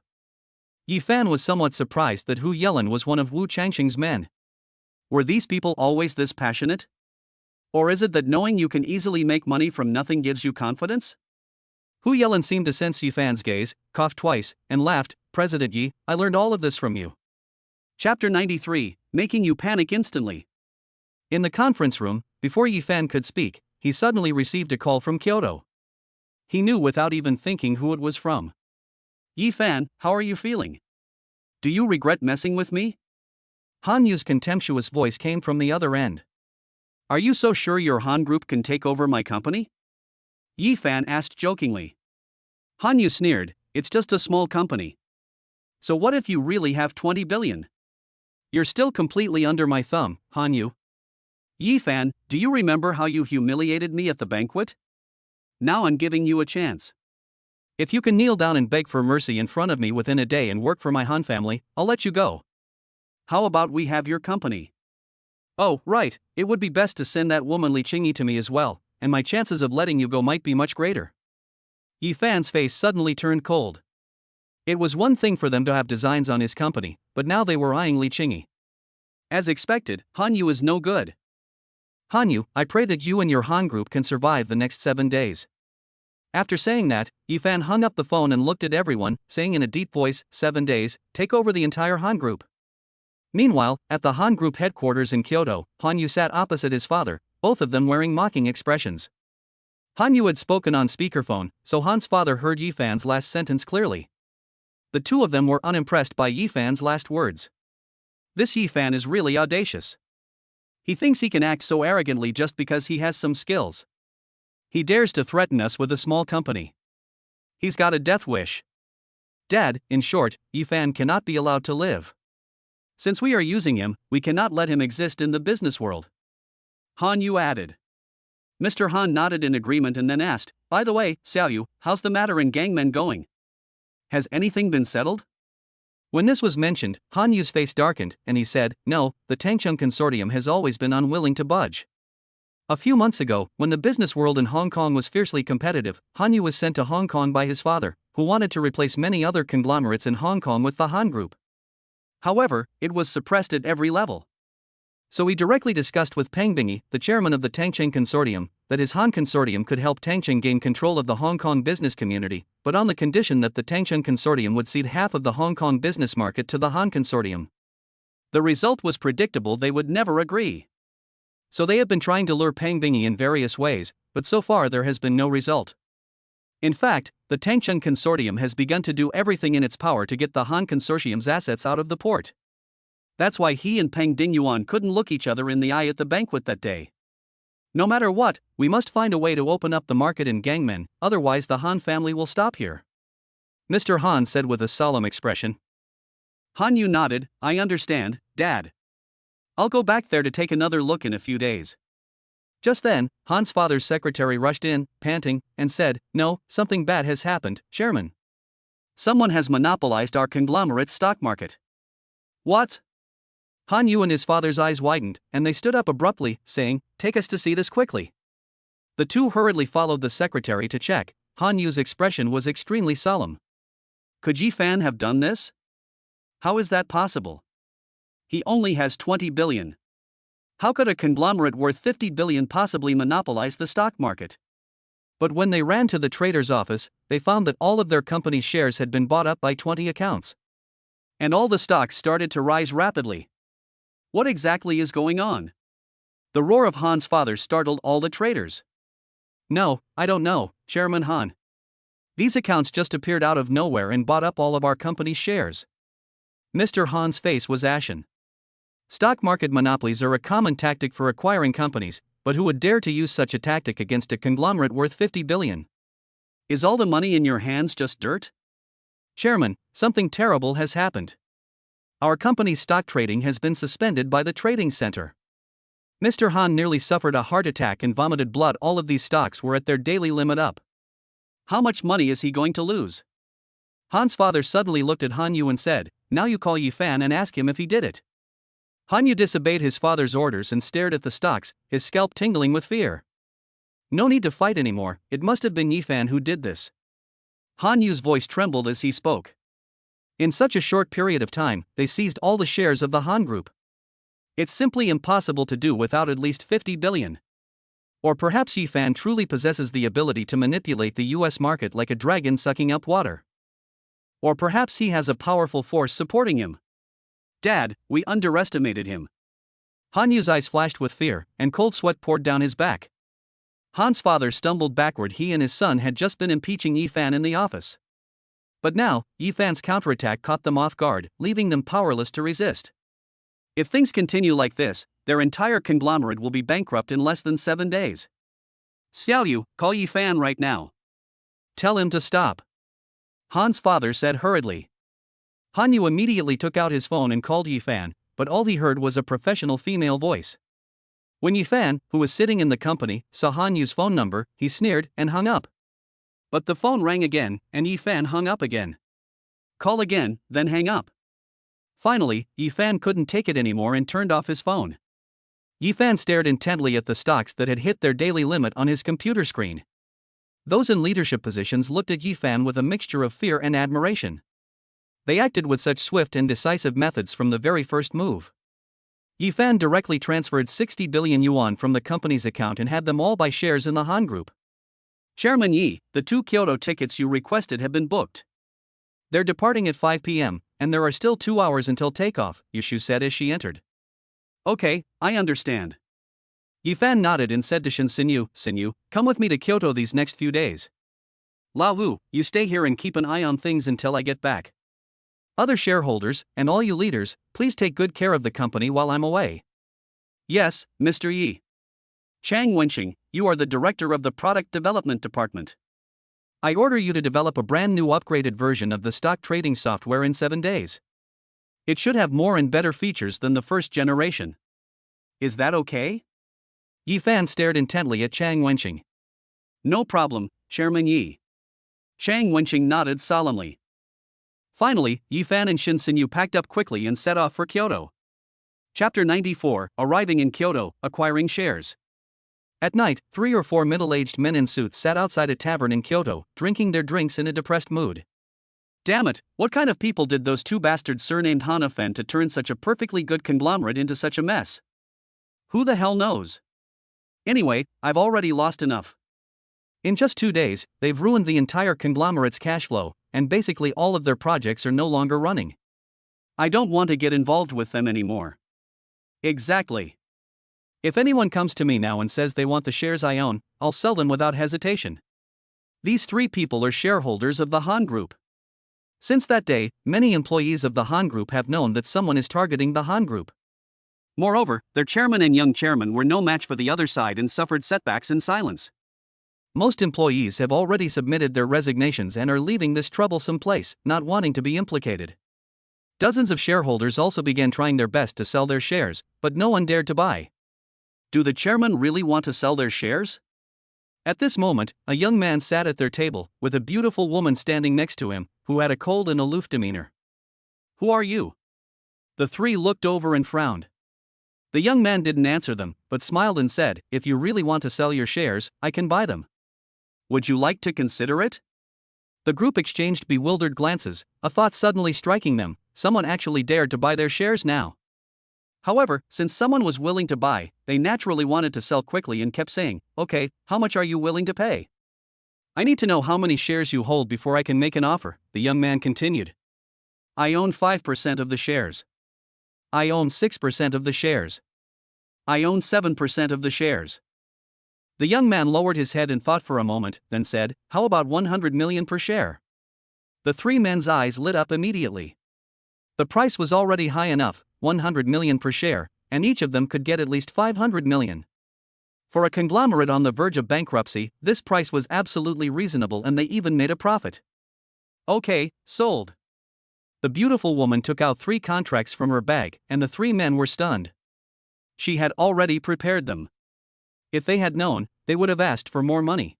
Yifan was somewhat surprised that Hu Yelin was one of Wu Changxing's men. Were these people always this passionate? Or is it that knowing you can easily make money from nothing gives you confidence? Hu Yelin seemed to sense Yifan's gaze, coughed twice, and laughed. "President Yi, I learned all of this from you." Chapter 93, Making You Panic Instantly. In the conference room, before Yifan could speak, he suddenly received a call from Kyoto. He knew without even thinking who it was from. "Yifan, how are you feeling? Do you regret messing with me?" Han Yu's contemptuous voice came from the other end. "Are you so sure your Han Group can take over my company?" Yifan asked jokingly. Han Yu sneered, "It's just a small company. So what if you really have 20 billion? You're still completely under my thumb, Han Yu." "Yifan, do you remember how you humiliated me at the banquet? Now I'm giving you a chance. If you can kneel down and beg for mercy in front of me within a day and work for my Han family, I'll let you go. How about we have your company? Oh, right, it would be best to send that woman Li Qingyi to me as well, and my chances of letting you go might be much greater." Yifan's face suddenly turned cold. It was one thing for them to have designs on his company, but now they were eyeing Li Qingyi. As expected, Han Yu is no good. "Han Yu, I pray that you and your Han Group can survive the next 7 days." After saying that, Yifan hung up the phone and looked at everyone, saying in a deep voice, 7 days, take over the entire Han Group." Meanwhile, at the Han Group headquarters in Kyoto, Han Yu sat opposite his father, both of them wearing mocking expressions. Han Yu had spoken on speakerphone, so Han's father heard Yifan's last sentence clearly. The two of them were unimpressed by Yifan's last words. This Yifan is really audacious. He thinks he can act so arrogantly just because he has some skills. He dares to threaten us with a small company. He's got a death wish. Dad, in short, Yifan cannot be allowed to live. Since we are using him, we cannot let him exist in the business world. Han Yu added. Mr. Han nodded in agreement and then asked, "By the way, Xiao Yu, how's the matter in Gangmen going? Has anything been settled?" When this was mentioned, Han Yu's face darkened, and he said, "No, the Tangchung Consortium has always been unwilling to budge. A few months ago, when the business world in Hong Kong was fiercely competitive, Han Yu was sent to Hong Kong by his father, who wanted to replace many other conglomerates in Hong Kong with the Han Group. However, it was suppressed at every level. So he directly discussed with Peng Bingi, the chairman of the Tangcheng Consortium, that his Han Consortium could help Tangcheng gain control of the Hong Kong business community, but on the condition that the Tangcheng Consortium would cede half of the Hong Kong business market to the Han Consortium. The result was predictable: they would never agree. So they have been trying to lure Peng Bingi in various ways, but so far there has been no result. In fact, the Tangcheng Consortium has begun to do everything in its power to get the Han Consortium's assets out of the port. That's why he and Peng Dingyuan couldn't look each other in the eye at the banquet that day. No matter what, we must find a way to open up the market in Gangmen, otherwise the Han family will stop here, Mr. Han said with a solemn expression. Han Yu nodded. I understand, Dad. I'll go back there to take another look in a few days. Just then, Han's father's secretary rushed in, panting, and said, No, something bad has happened, Chairman. Someone has monopolized our conglomerate's stock market. What? Han Yu and his father's eyes widened, and they stood up abruptly, saying, Take us to see this quickly. The two hurriedly followed the secretary to check. Han Yu's expression was extremely solemn. Could Yi Fan have done this? How is that possible? He only has 20 billion. How could a conglomerate worth 50 billion possibly monopolize the stock market? But when they ran to the trader's office, they found that all of their company's shares had been bought up by 20 accounts. And all the stocks started to rise rapidly. What exactly is going on? The roar of Han's father startled all the traders. No, I don't know, Chairman Han. These accounts just appeared out of nowhere and bought up all of our company's shares. Mr. Han's face was ashen. Stock market monopolies are a common tactic for acquiring companies, but who would dare to use such a tactic against a conglomerate worth 50 billion? Is all the money in your hands just dirt? Chairman, something terrible has happened. Our company's stock trading has been suspended by the trading center. Mr. Han nearly suffered a heart attack and vomited blood. All of these stocks were at their daily limit up. How much money is he going to lose? Han's father suddenly looked at Han Yu and said, Now you call Yi Fan and ask him if he did it. Han Yu disobeyed his father's orders and stared at the stocks, his scalp tingling with fear. No need to fight anymore, it must have been Yi Fan who did this. Han Yu's voice trembled as he spoke. In such a short period of time, they seized all the shares of the Han Group. It's simply impossible to do without at least 50 billion. Or perhaps Yi Fan truly possesses the ability to manipulate the US market like a dragon sucking up water. Or perhaps he has a powerful force supporting him. Dad, we underestimated him. Han Yu's eyes flashed with fear, and cold sweat poured down his back. Han's father stumbled backward. He and his son had just been impeaching Yi Fan in the office. But now, Yi Fan's counterattack caught them off guard, leaving them powerless to resist. If things continue like this, their entire conglomerate will be bankrupt in less than 7 days. Xiaoyu, call Yi Fan right now. Tell him to stop. Han's father said hurriedly. Han Yu immediately took out his phone and called Yi Fan, but all he heard was a professional female voice. When Yi Fan, who was sitting in the company, saw Han Yu's phone number, he sneered and hung up. But the phone rang again, and Yi Fan hung up again. Call again, then hang up. Finally, Yi Fan couldn't take it anymore and turned off his phone. Yi Fan stared intently at the stocks that had hit their daily limit on his computer screen. Those in leadership positions looked at Yi Fan with a mixture of fear and admiration. They acted with such swift and decisive methods from the very first move. Yi Fan directly transferred 60 billion yuan from the company's account and had them all buy shares in the Han Group. Chairman Yi, the 2 Kyoto tickets you requested have been booked. They're departing at 5 p.m., and there are still 2 hours until takeoff, Yushu said as she entered. Okay, I understand. Yi Fan nodded and said to Shinyu, come with me to Kyoto these next few days. Lao Wu, you stay here and keep an eye on things until I get back. Other shareholders, and all you leaders, please take good care of the company while I'm away. Yes, Mr. Yi. Chang Wenxing, you are the director of the product development department. I order you to develop a brand new upgraded version of the stock trading software in 7 days. It should have more and better features than the first generation. Is that okay? Yi Fan stared intently at Chang Wenxing. No problem, Chairman Yi. Chang Wenxing nodded solemnly. Finally, Yi Fan and Shinyu packed up quickly and set off for Kyoto. Chapter 94, Arriving in Kyoto, Acquiring Shares. At night, 3 or 4 middle-aged men in suits sat outside a tavern in Kyoto, drinking their drinks in a depressed mood. Damn it, what kind of people did those 2 bastards surnamed Han offend to turn such a perfectly good conglomerate into such a mess? Who the hell knows? Anyway, I've already lost enough. In just 2 days, they've ruined the entire conglomerate's cash flow, and basically all of their projects are no longer running. I don't want to get involved with them anymore. Exactly. If anyone comes to me now and says they want the shares I own, I'll sell them without hesitation. These 3 people are shareholders of the Han Group. Since that day, many employees of the Han Group have known that someone is targeting the Han Group. Moreover, their chairman and young chairman were no match for the other side and suffered setbacks in silence. Most employees have already submitted their resignations and are leaving this troublesome place, not wanting to be implicated. Dozens of shareholders also began trying their best to sell their shares, but no one dared to buy. Do the chairman really want to sell their shares? At this moment, a young man sat at their table, with a beautiful woman standing next to him, who had a cold and aloof demeanor. Who are you? The 3 looked over and frowned. The young man didn't answer them, but smiled and said, "If you really want to sell your shares, I can buy them. Would you like to consider it?" The group exchanged bewildered glances, a thought suddenly striking them: someone actually dared to buy their shares now. However, since someone was willing to buy, they naturally wanted to sell quickly and kept saying, "Okay, how much are you willing to pay? I need to know how many shares you hold before I can make an offer," the young man continued. "I own 5% of the shares. I own 6% of the shares. I own 7% of the shares." The young man lowered his head and thought for a moment, then said, "How about 100 million per share?" The 3 men's eyes lit up immediately. The price was already high enough, 100 million per share, and each of them could get at least 500 million. For a conglomerate on the verge of bankruptcy, this price was absolutely reasonable, and they even made a profit. "Okay, sold." The beautiful woman took out 3 contracts from her bag, and the 3 men were stunned. She had already prepared them. If they had known, they would have asked for more money.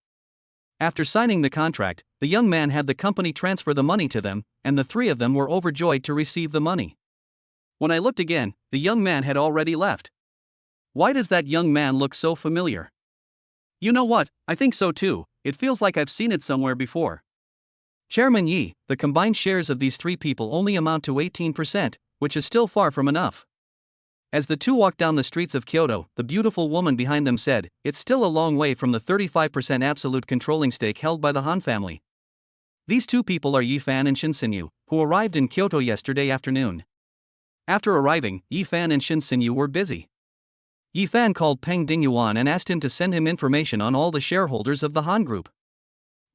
After signing the contract, the young man had the company transfer the money to them, and the 3 of them were overjoyed to receive the money. When I looked again, the young man had already left. Why does that young man look so familiar? You know what, I think so too, it feels like I've seen it somewhere before. Chairman Yi, the combined shares of these 3 people only amount to 18%, which is still far from enough. As the 2 walked down the streets of Kyoto, the beautiful woman behind them said, "It's still a long way from the 35% absolute controlling stake held by the Han family." These 2 people are Yifan and Shinsenyu, who arrived in Kyoto yesterday afternoon. After arriving, Yifan and Shinsenyu were busy. Yifan called Peng Dingyuan and asked him to send him information on all the shareholders of the Han Group.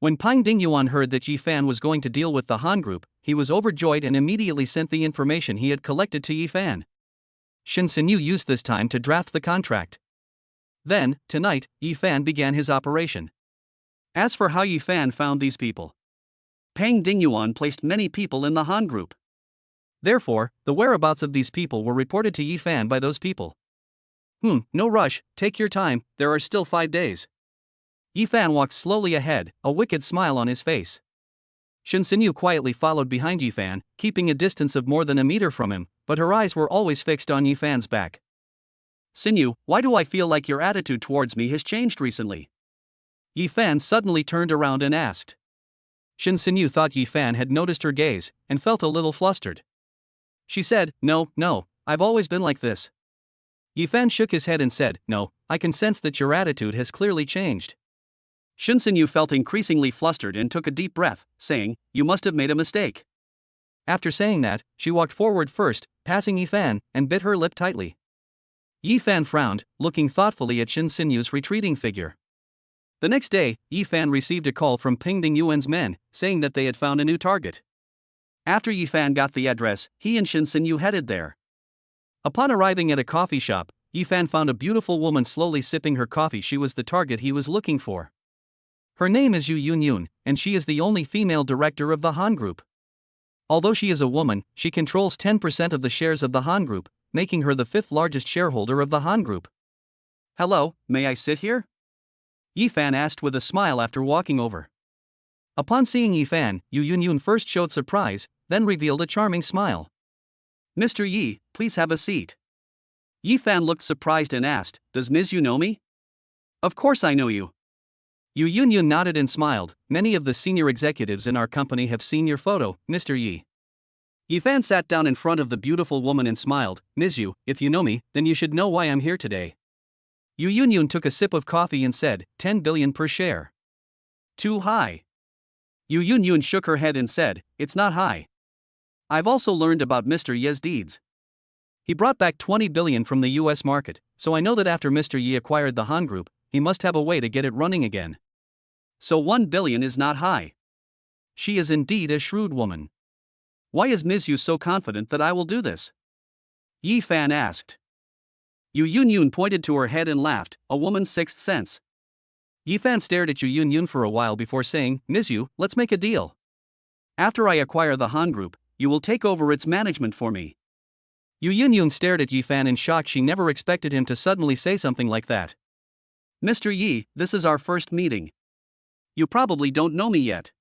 When Peng Dingyuan heard that Yifan was going to deal with the Han Group, he was overjoyed and immediately sent the information he had collected to Yifan. Shinsenyu used this time to draft the contract. Then, tonight, Yifan began his operation. As for how Yifan found these people, Peng Dingyuan placed many people in the Han Group. Therefore, the whereabouts of these people were reported to Yifan by those people. No rush, take your time, there are still 5 days. Yifan walked slowly ahead, a wicked smile on his face. Shinsenyu quietly followed behind Yifan, keeping a distance of more than a meter from him, but her eyes were always fixed on Yifan's back. "Sinyu, why do I feel like your attitude towards me has changed recently?" Yifan suddenly turned around and asked. Shinsenyu thought Yifan had noticed her gaze, and felt a little flustered. She said, No, I've always been like this." Yifan shook his head and said, "No, I can sense that your attitude has clearly changed." Shinsenyu felt increasingly flustered and took a deep breath, saying, "You must have made a mistake." After saying that, she walked forward first, passing Yifan, and bit her lip tightly. Yifan frowned, looking thoughtfully at Shinsenyu's retreating figure. The next day, Yifan received a call from Peng Dingyuan's men, saying that they had found a new target. After Yifan got the address, he and Shinsenyu headed there. Upon arriving at a coffee shop, Yifan found a beautiful woman slowly sipping her coffee. She was the target he was looking for. Her name is Yu Yunyun, and she is the only female director of the Han Group. Although she is a woman, she controls 10% of the shares of the Han Group, making her the 5th largest shareholder of the Han Group. "Hello, may I sit here?" Yifan asked with a smile after walking over. Upon seeing Yifan, Yu Yunyun first showed surprise, then revealed a charming smile. "Mr. Yi, please have a seat." Yifan looked surprised and asked, "Does Ms. Yu know me?" "Of course I know you." Yu Yunyun nodded and smiled. "Many of the senior executives in our company have seen your photo, Mr. Yi." Yifan sat down in front of the beautiful woman and smiled. "Ms. Yu, if you know me, then you should know why I'm here today. Yu Yunyun took a sip of coffee and said, 10 billion per share. Too high. Yu Yunyun shook her head and said, it's not high. I've also learned about Mr. Ye's deeds. He brought back 20 billion from the US market, so I know that after Mr. Ye acquired the Han Group, he must have a way to get it running again. So 1 billion is not high. She is indeed a shrewd woman. Why is Ms. Yu so confident that I will do this? Yi Fan asked. Yu Yunyun pointed to her head and laughed, a woman's sixth sense. Yi Fan stared at Yu Yunyun for a while before saying, Ms. Yu, let's make a deal. After I acquire the Han Group, you will take over its management for me. Yu Yunyun stared at Yi Fan in shock. She never expected him to suddenly say something like that. Mr. Yi, this is our first meeting. You probably don't know me yet.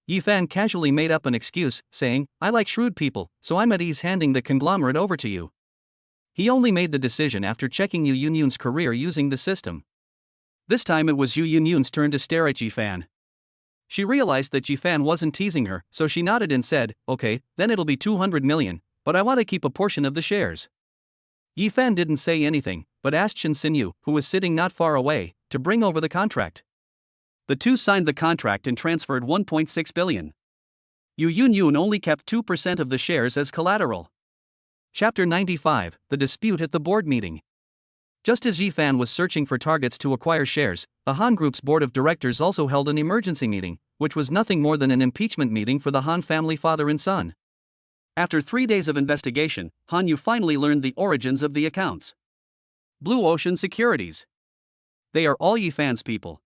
Yi Fan casually made up an excuse, saying, I like shrewd people, so I'm at ease handing the conglomerate over to you. He only made the decision after checking Yu Yunyun's career using the system. This time it was Yu Yunyun's turn to stare at Yi Fan. She realized that Yi Fan wasn't teasing her, so she nodded and said, okay, then it'll be 200 million, but I want to keep a portion of the shares. Yi Fan didn't say anything, but asked Shin Sinyu, who was sitting not far away, to bring over the contract. The two signed the contract and transferred 1.6 billion. Yu Yunyun only kept 2% of the shares as collateral. Chapter 95, The Dispute at the Board Meeting. Just as Yi Fan was searching for targets to acquire shares, the Han Group's board of directors also held an emergency meeting, which was nothing more than an impeachment meeting for the Han family father and son. After 3 days of investigation, Han Yu finally learned the origins of the accounts. Blue Ocean Securities. They are all Yi Fan's people.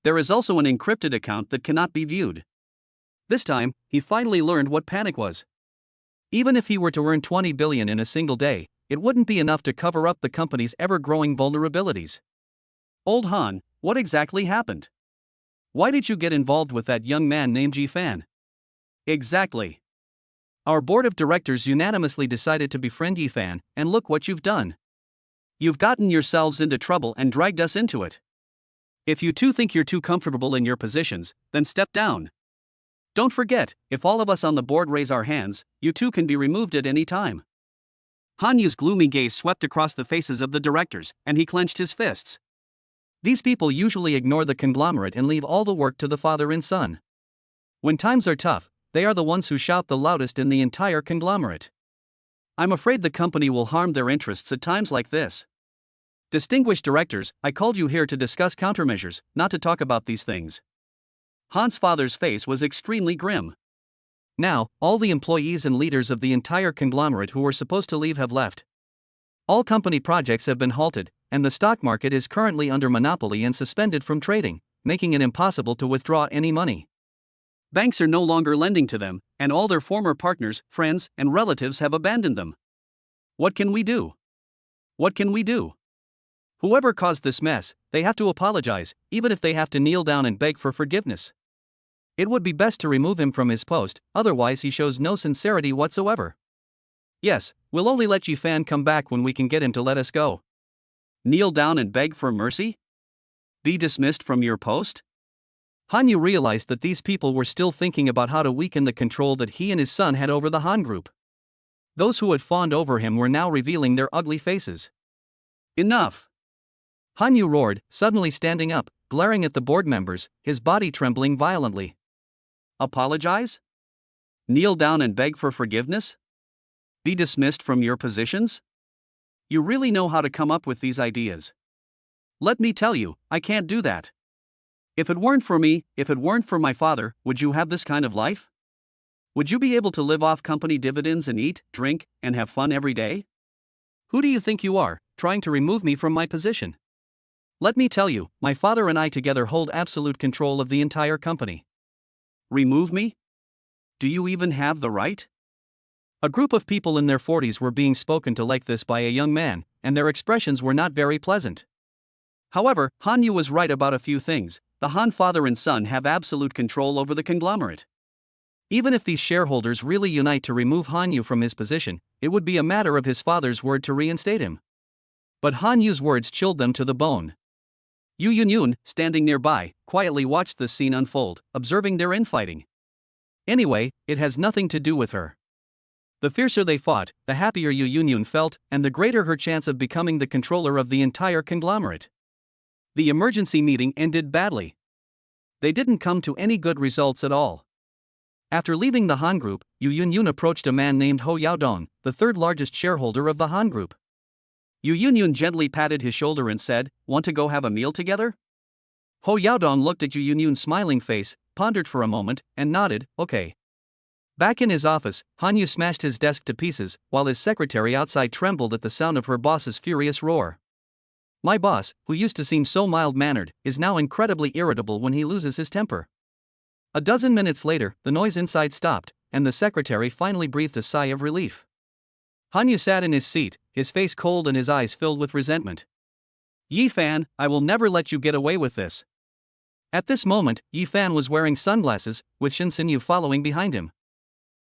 There is also an encrypted account that cannot be viewed. This time, he finally learned what panic was. Even if he were to earn 20 billion in a single day, it wouldn't be enough to cover up the company's ever-growing vulnerabilities. Old Han, what exactly happened? Why did you get involved with that young man named Yi Fan? Exactly. Our board of directors unanimously decided to befriend Yi Fan, and look what you've done. You've gotten yourselves into trouble and dragged us into it. If you two think you're too comfortable in your positions, then step down. Don't forget, if all of us on the board raise our hands, you two can be removed at any time. Han Yu's gloomy gaze swept across the faces of the directors, and he clenched his fists. These people usually ignore the conglomerate and leave all the work to the father and son. When times are tough, they are the ones who shout the loudest in the entire conglomerate. I'm afraid the company will harm their interests at times like this. Distinguished directors, I called you here to discuss countermeasures, not to talk about these things. Han's father's face was extremely grim. Now, all the employees and leaders of the entire conglomerate who were supposed to leave have left. All company projects have been halted, and the stock market is currently under monopoly and suspended from trading, making it impossible to withdraw any money. Banks are no longer lending to them, and all their former partners, friends, and relatives have abandoned them. What can we do? What can we do? Whoever caused this mess, they have to apologize, even if they have to kneel down and beg for forgiveness. It would be best to remove him from his post, otherwise he shows no sincerity whatsoever. Yes, we'll only let Yi Fan come back when we can get him to let us go. Kneel down and beg for mercy? Be dismissed from your post? Han Yu realized that these people were still thinking about how to weaken the control that he and his son had over the Han Group. Those who had fawned over him were now revealing their ugly faces. Enough! Han Yu roared, suddenly standing up, glaring at the board members, his body trembling violently. Apologize? Kneel down and beg for forgiveness? Be dismissed from your positions? You really know how to come up with these ideas. Let me tell you, I can't do that. If it weren't for me, if it weren't for my father, would you have this kind of life? Would you be able to live off company dividends and eat, drink, and have fun every day? Who do you think you are, trying to remove me from my position? Let me tell you, my father and I together hold absolute control of the entire company. Remove me? Do you even have the right? A group of people in their 40s were being spoken to like this by a young man, and their expressions were not very pleasant. However, Han Yu was right about a few things. The Han father and son have absolute control over the conglomerate. Even if these shareholders really unite to remove Han Yu from his position, it would be a matter of his father's word to reinstate him. But Han Yu's words chilled them to the bone. Yu Yunyun, standing nearby, quietly watched the scene unfold, observing their infighting. Anyway, it has nothing to do with her. The fiercer they fought, the happier Yu Yunyun felt, and the greater her chance of becoming the controller of the entire conglomerate. The emergency meeting ended badly. They didn't come to any good results at all. After leaving the Han Group, Yu Yunyun approached a man named Ho Yaodong, the third largest shareholder of the Han Group. Yu Yunyun gently patted his shoulder and said, "Want to go have a meal together?" Ho Yaodong looked at Yu Yunyun's smiling face, pondered for a moment, and nodded, "Okay." Back in his office, Han Yu smashed his desk to pieces, while his secretary outside trembled at the sound of her boss's furious roar. My boss, who used to seem so mild-mannered, is now incredibly irritable when he loses his temper. A dozen minutes later, the noise inside stopped, and the secretary finally breathed a sigh of relief. Han Yu sat in his seat, his face cold and his eyes filled with resentment. "Yi Fan, I will never let you get away with this." At this moment, Yi Fan was wearing sunglasses, with Shin Sinyu following behind him.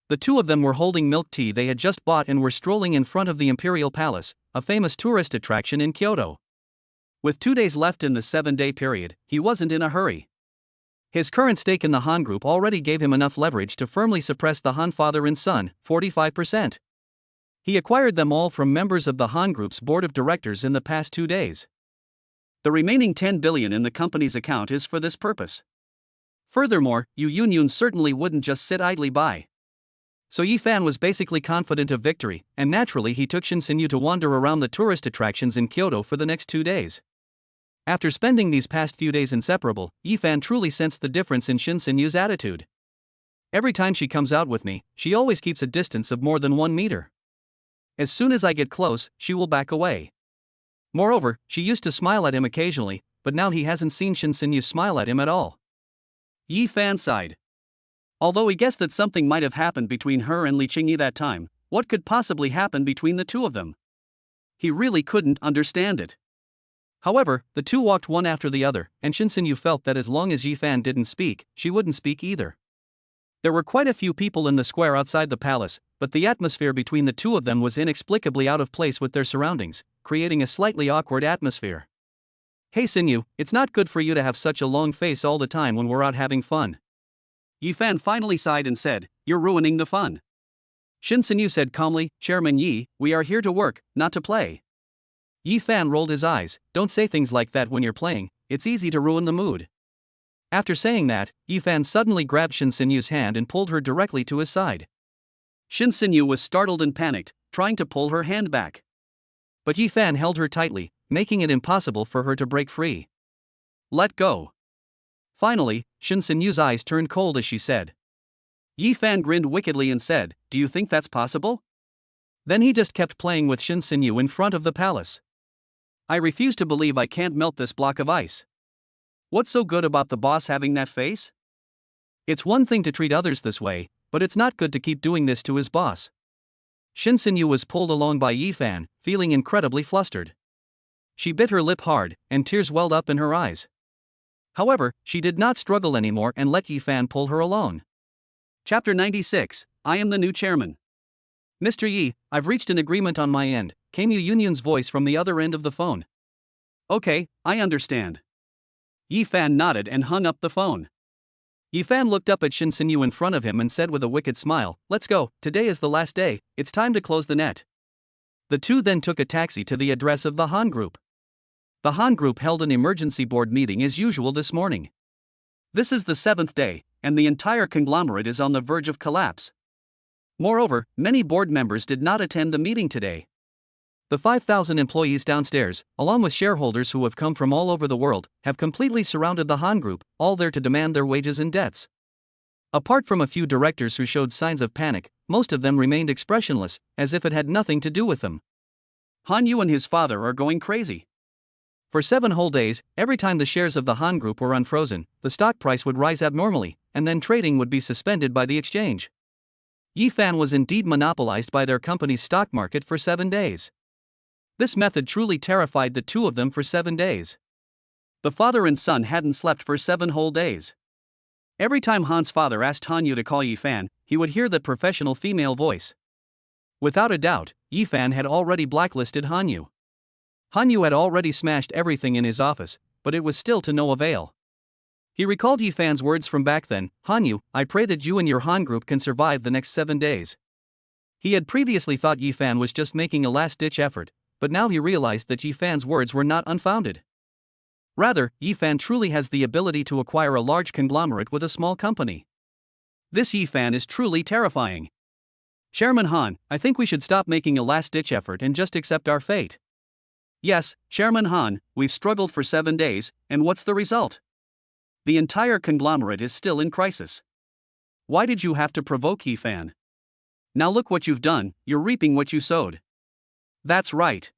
The two of them were holding milk tea they had just bought and were strolling in front of the Imperial Palace, a famous tourist attraction in Kyoto. With 2 days left in the 7-day period, he wasn't in a hurry. His current stake in the Han Group already gave him enough leverage to firmly suppress the Han father and son, 45%. He acquired them all from members of the Han Group's board of directors in the past 2 days. The remaining 10 billion in the company's account is for this purpose. Furthermore, Yu Yunyun certainly wouldn't just sit idly by. So Yi Fan was basically confident of victory, and naturally he took Shin Sinyu to wander around the tourist attractions in Kyoto for the next 2 days. After spending these past few days inseparable, Yi Fan truly sensed the difference in Shin Sinyu's attitude. Every time she comes out with me, she always keeps a distance of more than 1 meter. As soon as I get close, she will back away. Moreover, she used to smile at him occasionally, but now he hasn't seen Shin Sinyu smile at him at all. Yi Fan sighed. Although he guessed that something might have happened between her and Li Qingyi that time, what could possibly happen between the two of them? He really couldn't understand it. However, the two walked one after the other, and Shin Sinyu felt that as long as Yi Fan didn't speak, she wouldn't speak either. There were quite a few people in the square outside the palace, but the atmosphere between the two of them was inexplicably out of place with their surroundings, creating a slightly awkward atmosphere. "Hey Sinyu, it's not good for you to have such a long face all the time when we're out having fun." Yi Fan finally sighed and said, "You're ruining the fun." Shin Sinyu said calmly, "Chairman Yi, we are here to work, not to play." Yi Fan rolled his eyes, "Don't say things like that when you're playing, it's easy to ruin the mood." After saying that, Yi Fan suddenly grabbed Shin Sinyu's hand and pulled her directly to his side. Shin Sinyu was startled and panicked, trying to pull her hand back. But Yi Fan held her tightly, making it impossible for her to break free. "Let go." Finally, Shin Sinyu's eyes turned cold as she said. Yi Fan grinned wickedly and said, "Do you think that's possible?" Then he just kept playing with Shin Sinyu in front of the palace. "I refuse to believe I can't melt this block of ice. What's so good about the boss having that face? It's one thing to treat others this way, but it's not good to keep doing this to his boss." Shin Sinyu was pulled along by Yi Fan, feeling incredibly flustered. She bit her lip hard, and tears welled up in her eyes. However, she did not struggle anymore and let Yi Fan pull her along. Chapter 96, I am the new chairman. "Mr. Yi, I've reached an agreement on my end," came Yu Yunyun's voice from the other end of the phone. "Okay, I understand." Yi Fan nodded and hung up the phone. Yi Fan looked up at Shin Sinyu in front of him and said with a wicked smile, "Let's go, today is the last day, it's time to close the net." The two then took a taxi to the address of the Han Group. The Han Group held an emergency board meeting as usual this morning. This is the 7th day, and the entire conglomerate is on the verge of collapse. Moreover, many board members did not attend the meeting today. The 5,000 employees downstairs, along with shareholders who have come from all over the world, have completely surrounded the Han Group, all there to demand their wages and debts. Apart from a few directors who showed signs of panic, most of them remained expressionless, as if it had nothing to do with them. Han Yu and his father are going crazy. For 7 whole days, every time the shares of the Han Group were unfrozen, the stock price would rise abnormally, and then trading would be suspended by the exchange. Yi Fan was indeed monopolized by their company's stock market for 7 days. This method truly terrified the two of them for 7 days. The father and son hadn't slept for 7 whole days. Every time Han's father asked Han Yu to call Yi Fan, he would hear that professional female voice. Without a doubt, Yi Fan had already blacklisted Han Yu. Han Yu had already smashed everything in his office, but it was still to no avail. He recalled Yi Fan's words from back then, "Han Yu, I pray that you and your Han Group can survive the next 7 days." He had previously thought Yi Fan was just making a last-ditch effort, but now he realized that Yi Fan's words were not unfounded. Rather, Yi Fan truly has the ability to acquire a large conglomerate with a small company. This Yi Fan is truly terrifying. Chairman Han, I think we should stop making a last-ditch effort and just accept our fate. Yes, Chairman Han, we've struggled for 7 days, and what's the result? The entire conglomerate is still in crisis. Why did you have to provoke Yi Fan? Now look what you've done, you're reaping what you sowed. That's right.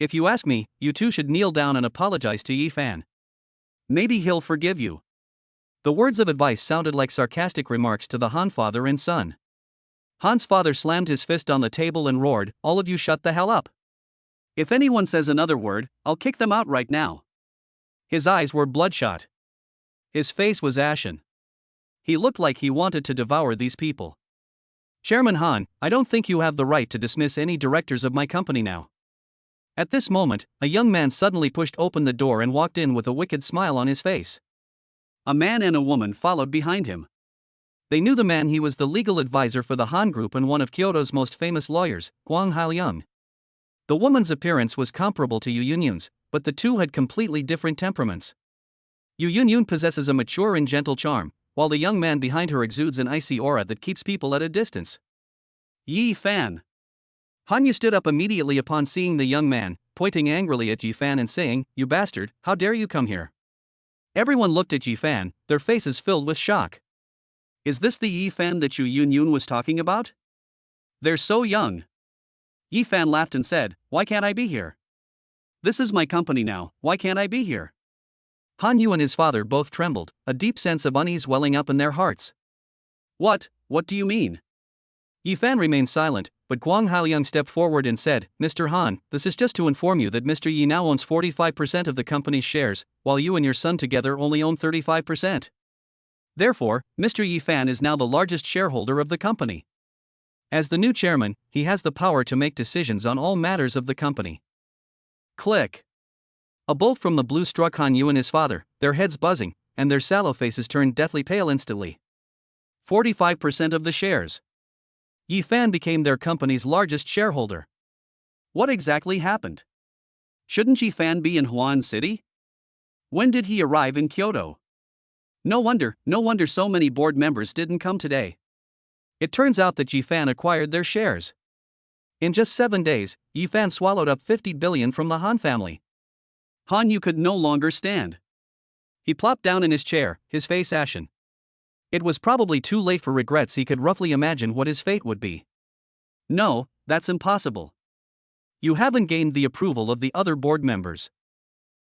If you ask me, you two should kneel down and apologize to Yi Fan. Maybe he'll forgive you. The words of advice sounded like sarcastic remarks to the Han father and son. Han's father slammed his fist on the table and roared, "All of you shut the hell up. If anyone says another word, I'll kick them out right now." His eyes were bloodshot. His face was ashen. He looked like he wanted to devour these people. Chairman Han, I don't think you have the right to dismiss any directors of my company now. At this moment, a young man suddenly pushed open the door and walked in with a wicked smile on his face. A man and a woman followed behind him. They knew the man. He was the legal advisor for the Han Group and one of Kyoto's most famous lawyers, Kwang Hailiang. The woman's appearance was comparable to Yu Yunyun's, but the two had completely different temperaments. Yu Yunyun possesses a mature and gentle charm, while the young man behind her exudes an icy aura that keeps people at a distance. Yi Fan. Han Yu stood up immediately upon seeing the young man, pointing angrily at Yi Fan and saying, "You bastard, how dare you come here?" Everyone looked at Yi Fan, their faces filled with shock. Is this the Yi Fan that Yu Yunyun was talking about? They're so young. Yi Fan laughed and said, "Why can't I be here? This is my company now, why can't I be here?" Han Yu and his father both trembled, a deep sense of unease welling up in their hearts. What do you mean? Yi Fan remained silent, but Kwang Hailiang stepped forward and said, "Mr. Han, this is just to inform you that Mr. Yi now owns 45% of the company's shares, while you and your son together only own 35%. Therefore, Mr. Yi Fan is now the largest shareholder of the company. As the new chairman, he has the power to make decisions on all matters of the company." Click. A bolt from the blue struck Han Yu and his father, their heads buzzing, and their sallow faces turned deathly pale instantly. 45% of the shares. Yi Fan became their company's largest shareholder. What exactly happened? Shouldn't Yi Fan be in Huan City? When did he arrive in Kyoto? No wonder so many board members didn't come today. It turns out that Yi Fan acquired their shares. In just 7 days, Yi Fan swallowed up 50 billion from the Han family. Han Yu could no longer stand. He plopped down in his chair, his face ashen. It was probably too late for regrets. He could roughly imagine what his fate would be. No, that's impossible. You haven't gained the approval of the other board members.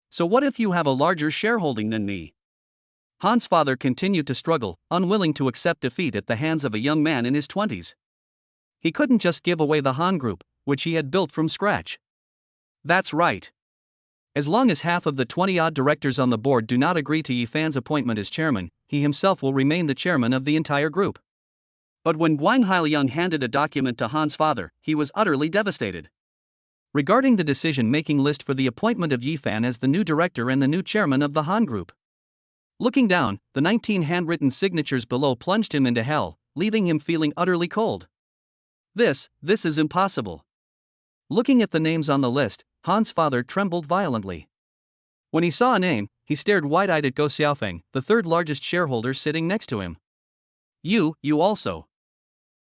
So what if you have a larger shareholding than me? Han's father continued to struggle, unwilling to accept defeat at the hands of a young man in his 20s. He couldn't just give away the Han Group, which he had built from scratch. That's right. As long as half of the 20-odd directors on the board do not agree to Yi Fan's appointment as chairman, he himself will remain the chairman of the entire group. But when Kwang Hailiang handed a document to Han's father, he was utterly devastated. Regarding the decision-making list for the appointment of Yi Fan as the new director and the new chairman of the Han Group. Looking down, the 19 handwritten signatures below plunged him into hell, leaving him feeling utterly cold. This is impossible. Looking at the names on the list, Han's father trembled violently. When he saw a name, he stared wide-eyed at Go Xiaofeng, the third largest shareholder sitting next to him. You also.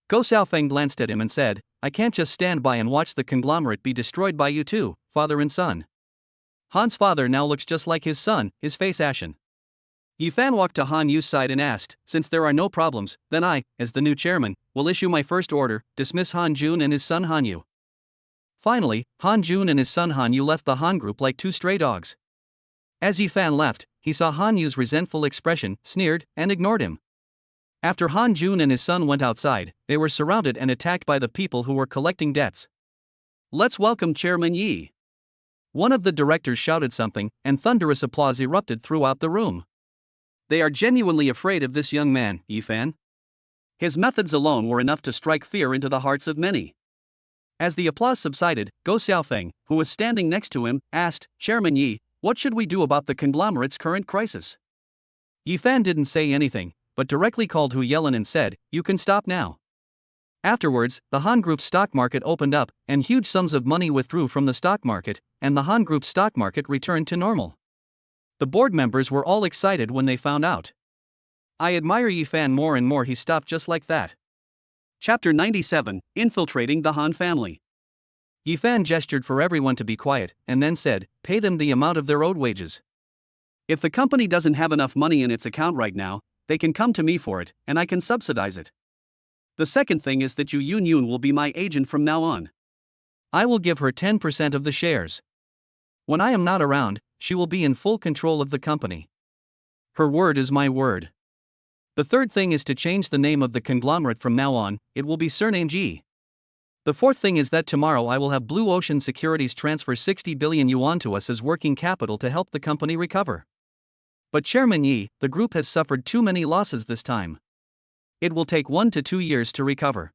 Go Xiaofeng glanced at him and said, "I can't just stand by and watch the conglomerate be destroyed by you two, father and son." Han's father now looks just like his son, his face ashen. Yi Fan walked to Han Yu's side and asked, "Since there are no problems, then I, as the new chairman, will issue my first order, dismiss Han Jun and his son Han Yu." Finally, Han Jun and his son Han Yu left the Han Group like two stray dogs. As Yi Fan left, he saw Han Yu's resentful expression, sneered, and ignored him. After Han Jun and his son went outside, they were surrounded and attacked by the people who were collecting debts. "Let's welcome Chairman Yi." One of the directors shouted something, and thunderous applause erupted throughout the room. They are genuinely afraid of this young man, Yi Fan. His methods alone were enough to strike fear into the hearts of many. As the applause subsided, Go Xiaofeng, who was standing next to him, asked, "Chairman Yi, what should we do about the conglomerate's current crisis?" Yi Fan didn't say anything, but directly called Hu Yelin and said, "You can stop now." Afterwards, the Han Group's stock market opened up, and huge sums of money withdrew from the stock market, and the Han Group's stock market returned to normal. The board members were all excited when they found out. I admire Yi Fan more and more. He stopped just like that. Chapter 97, Infiltrating the Han Family. Yi Fan gestured for everyone to be quiet, and then said, "Pay them the amount of their owed wages. If the company doesn't have enough money in its account right now, they can come to me for it, and I can subsidize it. The second thing is that Yu Yun will be my agent from now on. I will give her 10% of the shares. When I am not around, she will be in full control of the company. Her word is my word. The third thing is to change the name of the conglomerate from now on, it will be surnamed Yi. The fourth thing is that tomorrow I will have Blue Ocean Securities transfer 60 billion yuan to us as working capital to help the company recover. But Chairman Yi, the group has suffered too many losses this time. It will take 1 to 2 years to recover.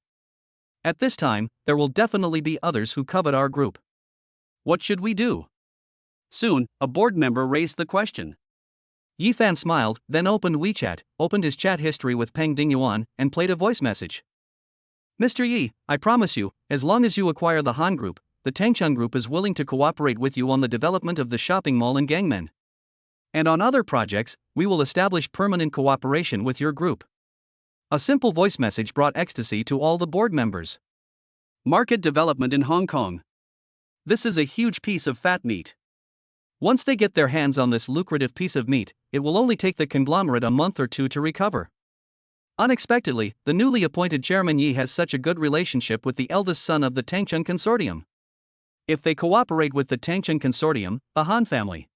At this time, there will definitely be others who covet our group. What should we do?" Soon, a board member raised the question. Yi Fan smiled, then opened WeChat, opened his chat history with Peng Dingyuan, and played a voice message. "Mr. Yi, I promise you, as long as you acquire the Han Group, the Tangchun Group is willing to cooperate with you on the development of the shopping mall in Gangmen. And on other projects, we will establish permanent cooperation with your group." A simple voice message brought ecstasy to all the board members. Market development in Hong Kong. This is a huge piece of fat meat. Once they get their hands on this lucrative piece of meat, it will only take the conglomerate a month or two to recover. Unexpectedly, the newly appointed Chairman Yi has such a good relationship with the eldest son of the Tangchun Consortium. If they cooperate with the Tangchun Consortium, the Han family.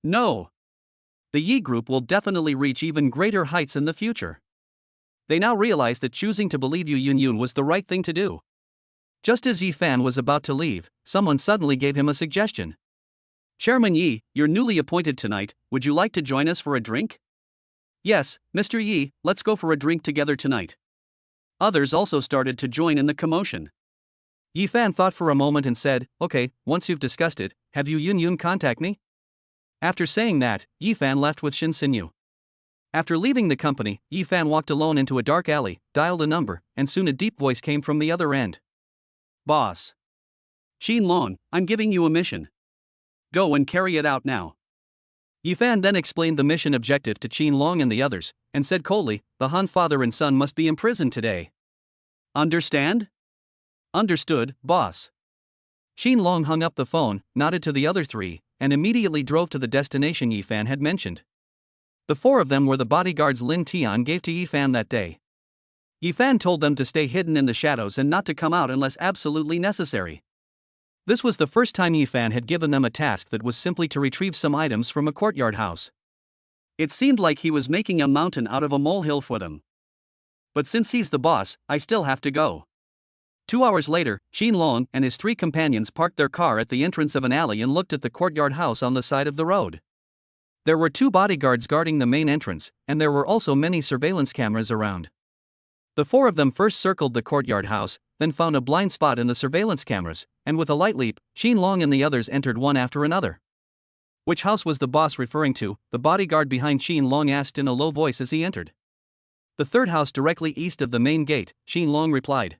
No. The Yi Group will definitely reach even greater heights in the future. They now realize that choosing to believe Yu Yun was the right thing to do. Just as Yi Fan was about to leave, someone suddenly gave him a suggestion. "Chairman Yi, you're newly appointed tonight, would you like to join us for a drink?" "Yes, Mr. Yi, let's go for a drink together tonight." Others also started to join in the commotion. Yi Fan thought for a moment and said, "Okay, once you've discussed it, have Yu Yun contact me?" After saying that, Yi Fan left with Shin Sinyu. After leaving the company, Yi Fan walked alone into a dark alley, dialed a number, and soon a deep voice came from the other end. "Boss. Qin Long, I'm giving you a mission. Go and carry it out now." Yi Fan then explained the mission objective to Qin Long and the others, and said coldly, "The Han father and son must be imprisoned today. Understand?" "Understood, boss." Qin Long hung up the phone, nodded to the other three, and immediately drove to the destination Yi Fan had mentioned. The four of them were the bodyguards Lin Tian gave to Yi Fan that day. Yi Fan told them to stay hidden in the shadows and not to come out unless absolutely necessary. This was the first time Yi Fan had given them a task that was simply to retrieve some items from a courtyard house. It seemed like he was making a mountain out of a molehill for them. But since he's the boss, I still have to go. 2 hours later, Qin Long and his 3 companions parked their car at the entrance of an alley and looked at the courtyard house on the side of the road. There were 2 bodyguards guarding the main entrance, and there were also many surveillance cameras around. The 4 of them first circled the courtyard house, then found a blind spot in the surveillance cameras, and with a light leap, Qin Long and the others entered one after another. "Which house was the boss referring to?" the bodyguard behind Qin Long asked in a low voice as he entered. "The 3rd house directly east of the main gate," Qin Long replied.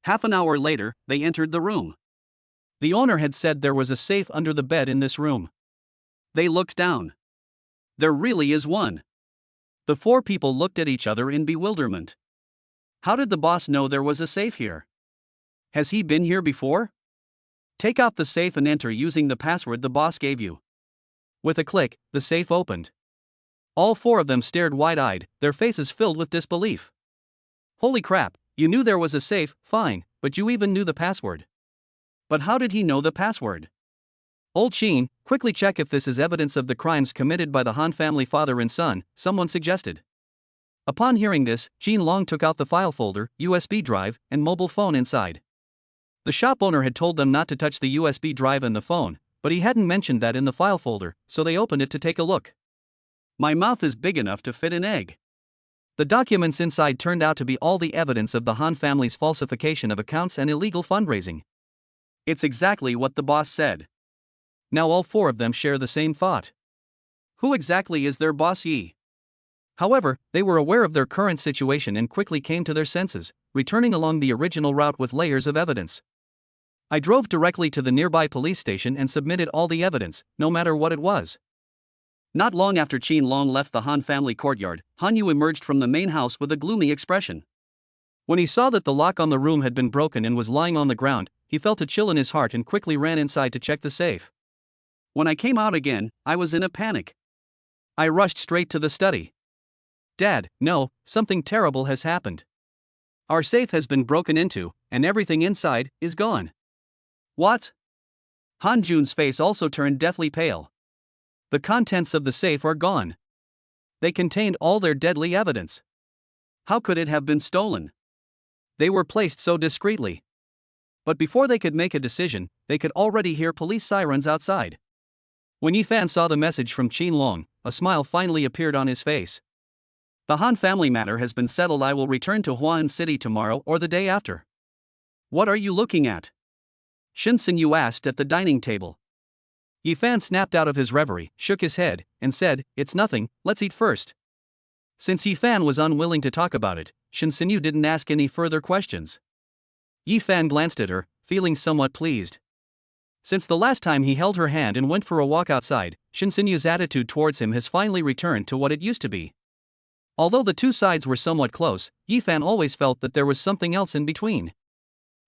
Half an hour later, they entered the room. The owner had said there was a safe under the bed in this room. They looked down. There really is one. The 4 people looked at each other in bewilderment. How did the boss know there was a safe here? Has he been here before? Take out the safe and enter using the password the boss gave you. With a click, the safe opened. All 4 of them stared wide-eyed, their faces filled with disbelief. Holy crap, you knew there was a safe, fine, but you even knew the password. But how did he know the password? Old Qin, quickly check if this is evidence of the crimes committed by the Han family father and son, someone suggested. Upon hearing this, Qin Long took out the file folder, USB drive, and mobile phone inside. The shop owner had told them not to touch the USB drive and the phone, but he hadn't mentioned that in the file folder, so they opened it to take a look. My mouth is big enough to fit an egg. The documents inside turned out to be all the evidence of the Han family's falsification of accounts and illegal fundraising. It's exactly what the boss said. Now all 4 of them share the same thought. Who exactly is their boss Yi? However, they were aware of their current situation and quickly came to their senses, returning along the original route with layers of evidence. I drove directly to the nearby police station and submitted all the evidence, no matter what it was. Not long after Qin Long left the Han family courtyard, Han Yu emerged from the main house with a gloomy expression. When he saw that the lock on the room had been broken and was lying on the ground, he felt a chill in his heart and quickly ran inside to check the safe. When I came out again, I was in a panic. I rushed straight to the study. Dad, no, something terrible has happened. Our safe has been broken into, and everything inside is gone. What? Han Jun's face also turned deathly pale. The contents of the safe are gone. They contained all their deadly evidence. How could it have been stolen? They were placed so discreetly. But before they could make a decision, they could already hear police sirens outside. When Yifan saw the message from Qin Long, a smile finally appeared on his face. The Han family matter has been settled. I will return to Huan City tomorrow or the day after. What are you looking at? Shin Sinyu asked at the dining table. Yifan snapped out of his reverie, shook his head, and said, "It's nothing, let's eat first." Since Yifan was unwilling to talk about it, Shin Sinyu didn't ask any further questions. Yifan glanced at her, feeling somewhat pleased. Since the last time he held her hand and went for a walk outside, Shin Sinyu's attitude towards him has finally returned to what it used to be. Although the two sides were somewhat close, Yifan always felt that there was something else in between.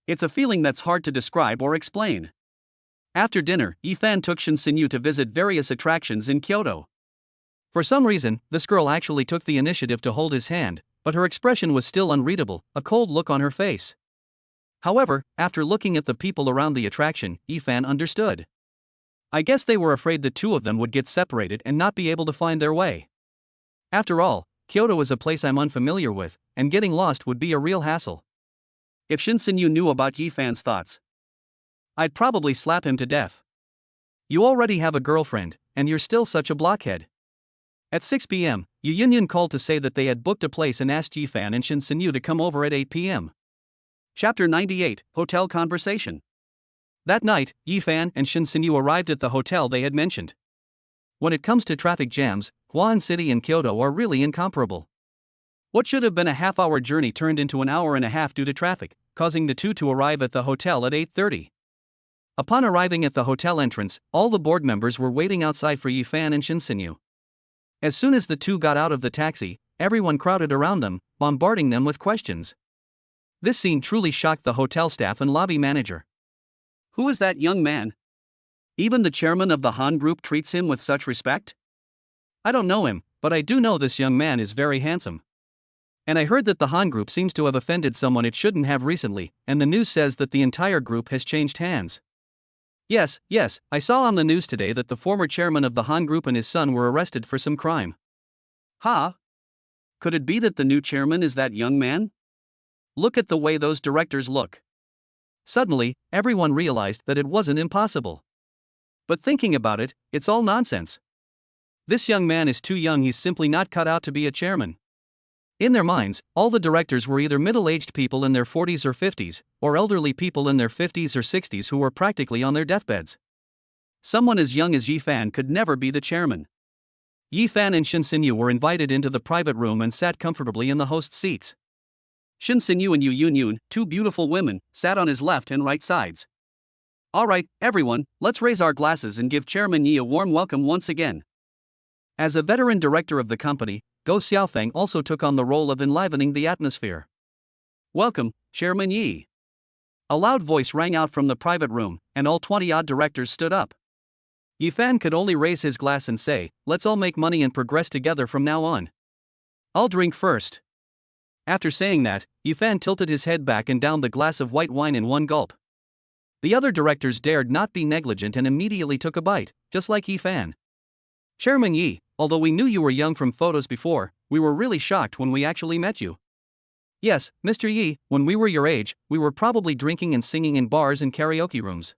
It's a feeling that's hard to describe or explain. After dinner, Yifan took Shin Sinyu to visit various attractions in Kyoto. For some reason, this girl actually took the initiative to hold his hand, but her expression was still unreadable, a cold look on her face. However, after looking at the people around the attraction, Yifan understood. I guess they were afraid the two of them would get separated and not be able to find their way. After all, Kyoto is a place I'm unfamiliar with, and getting lost would be a real hassle. If Shin Sinyu knew about Yifan's thoughts, I'd probably slap him to death. You already have a girlfriend, and you're still such a blockhead. At 6 p.m., Yu Yunyun called to say that they had booked a place and asked Yifan and Shin Sinyu to come over at 8 p.m. Chapter 98, Hotel Conversation. That night, Yifan and Shin Sinyu arrived at the hotel they had mentioned. When it comes to traffic jams, Huan City and Kyoto are really incomparable. What should have been a half-hour journey turned into an hour and a half due to traffic, causing the two to arrive at the hotel at 8:30. Upon arriving at the hotel entrance, all the board members were waiting outside for Yifan and Shin Sinyu. As soon as the two got out of the taxi, everyone crowded around them, bombarding them with questions. This scene truly shocked the hotel staff and lobby manager. Who is that young man? Even the chairman of the Han Group treats him with such respect? I don't know him, but I do know this young man is very handsome. And I heard that the Han Group seems to have offended someone it shouldn't have recently, and the news says that the entire group has changed hands. Yes, I saw on the news today that the former chairman of the Han Group and his son were arrested for some crime. Ha! Could it be that the new chairman is that young man? Look at the way those directors look. Suddenly, everyone realized that it wasn't impossible. But thinking about it, it's all nonsense. This young man is too young, he's simply not cut out to be a chairman. In their minds, all the directors were either middle-aged people in their 40s or 50s, or elderly people in their 50s or 60s who were practically on their deathbeds. Someone as young as Yifan could never be the chairman. Yifan and Shin Sinyu were invited into the private room and sat comfortably in the host's seats. Shin Sinyu and Yu Yunyun, two beautiful women, sat on his left and right sides. Alright, everyone, let's raise our glasses and give Chairman Yi a warm welcome once again. As a veteran director of the company, Go Xiaofeng also took on the role of enlivening the atmosphere. Welcome, Chairman Yi. A loud voice rang out from the private room, and all 20-odd directors stood up. Yifan could only raise his glass and say, let's all make money and progress together from now on. I'll drink first. After saying that, Yifan tilted his head back and downed the glass of white wine in one gulp. The other directors dared not be negligent and immediately took a bite, just like Yifan. Chairman Yi, although we knew you were young from photos before, we were really shocked when we actually met you. Yes, Mr. Yi, when we were your age, we were probably drinking and singing in bars and karaoke rooms.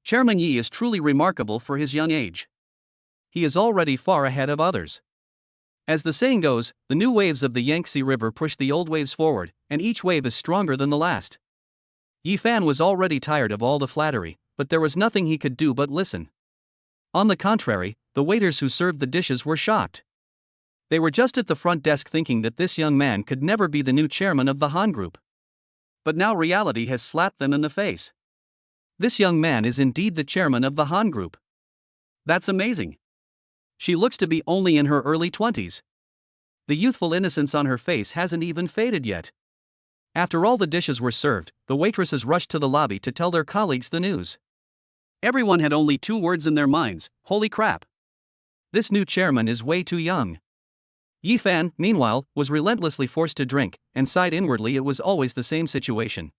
Chairman Yi is truly remarkable for his young age. He is already far ahead of others. As the saying goes, the new waves of the Yangtze River push the old waves forward, and each wave is stronger than the last. Yifan was already tired of all the flattery, but there was nothing he could do but listen. On the contrary, the waiters who served the dishes were shocked. They were just at the front desk thinking that this young man could never be the new chairman of the Han Group. But now reality has slapped them in the face. This young man is indeed the chairman of the Han Group. That's amazing. She looks to be only in her early 20s. The youthful innocence on her face hasn't even faded yet. After all the dishes were served, the waitresses rushed to the lobby to tell their colleagues the news. Everyone had only 2 words in their minds: holy crap. This new chairman is way too young. Yifan, meanwhile, was relentlessly forced to drink, and sighed inwardly it was always the same situation.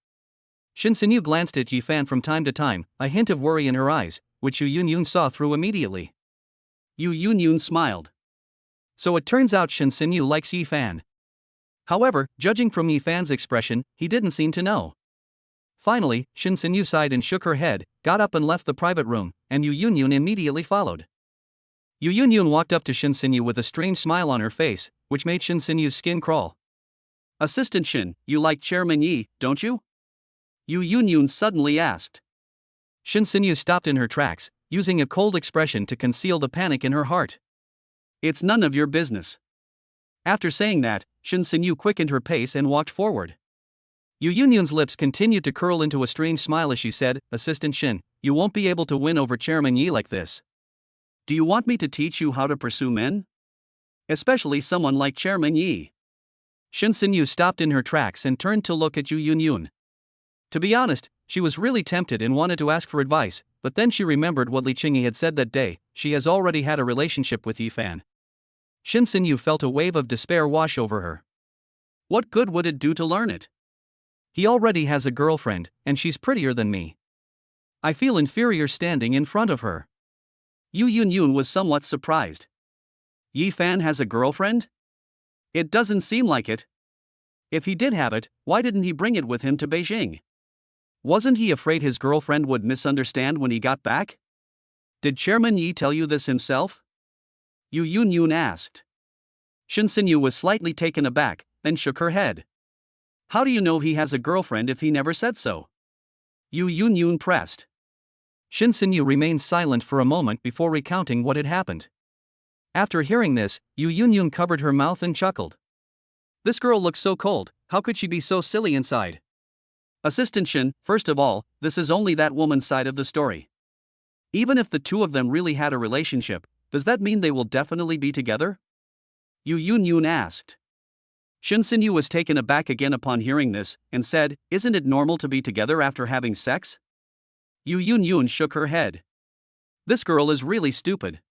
Shin Sinyu glanced at Yifan from time to time, a hint of worry in her eyes, which Yu Yunyun saw through immediately. Yu Yunyun smiled. So it turns out Shin Sinyu likes Yifan. However, judging from Yifan's expression, he didn't seem to know. Finally, Shin Sinyu sighed and shook her head, got up and left the private room, and Yu Yunyun immediately followed. Yu Yunyun walked up to Shin Sinyu with a strange smile on her face, which made Shin Sinyu's skin crawl. Assistant Shin, you like Chairman Yi, don't you? Yu Yunyun suddenly asked. Shin Sinyu stopped in her tracks, using a cold expression to conceal the panic in her heart. It's none of your business. After saying that, Shin Sinyu quickened her pace and walked forward. Yu Yunyun's lips continued to curl into a strange smile as she said, Assistant Shin, you won't be able to win over Chairman Yi like this. Do you want me to teach you how to pursue men? Especially someone like Chairman Yi. Shin Sinyu stopped in her tracks and turned to look at Yu Yunyun. To be honest, she was really tempted and wanted to ask for advice, but then she remembered what Li Qingyi had said that day: she has already had a relationship with Yifan. Shin Sinyu felt a wave of despair wash over her. What good would it do to learn it? He already has a girlfriend, and she's prettier than me. I feel inferior standing in front of her. Yu Yunyun was somewhat surprised. Yifan has a girlfriend? It doesn't seem like it. If he did have it, why didn't he bring it with him to Beijing? Wasn't he afraid his girlfriend would misunderstand when he got back? Did Chairman Yi tell you this himself? Yu Yunyun asked. Shin Sinyu was slightly taken aback, then shook her head. How do you know he has a girlfriend if he never said so? Yu Yunyun pressed. Shin Sinyu remained silent for a moment before recounting what had happened. After hearing this, Yu Yunyun covered her mouth and chuckled. This girl looks so cold, how could she be so silly inside? Assistant Shin, first of all, this is only that woman's side of the story. Even if the two of them really had a relationship, does that mean they will definitely be together? Yu Yunyun asked. Shin Sinyu was taken aback again upon hearing this, and said, Isn't it normal to be together after having sex? Yu Yunyun shook her head. This girl is really stupid.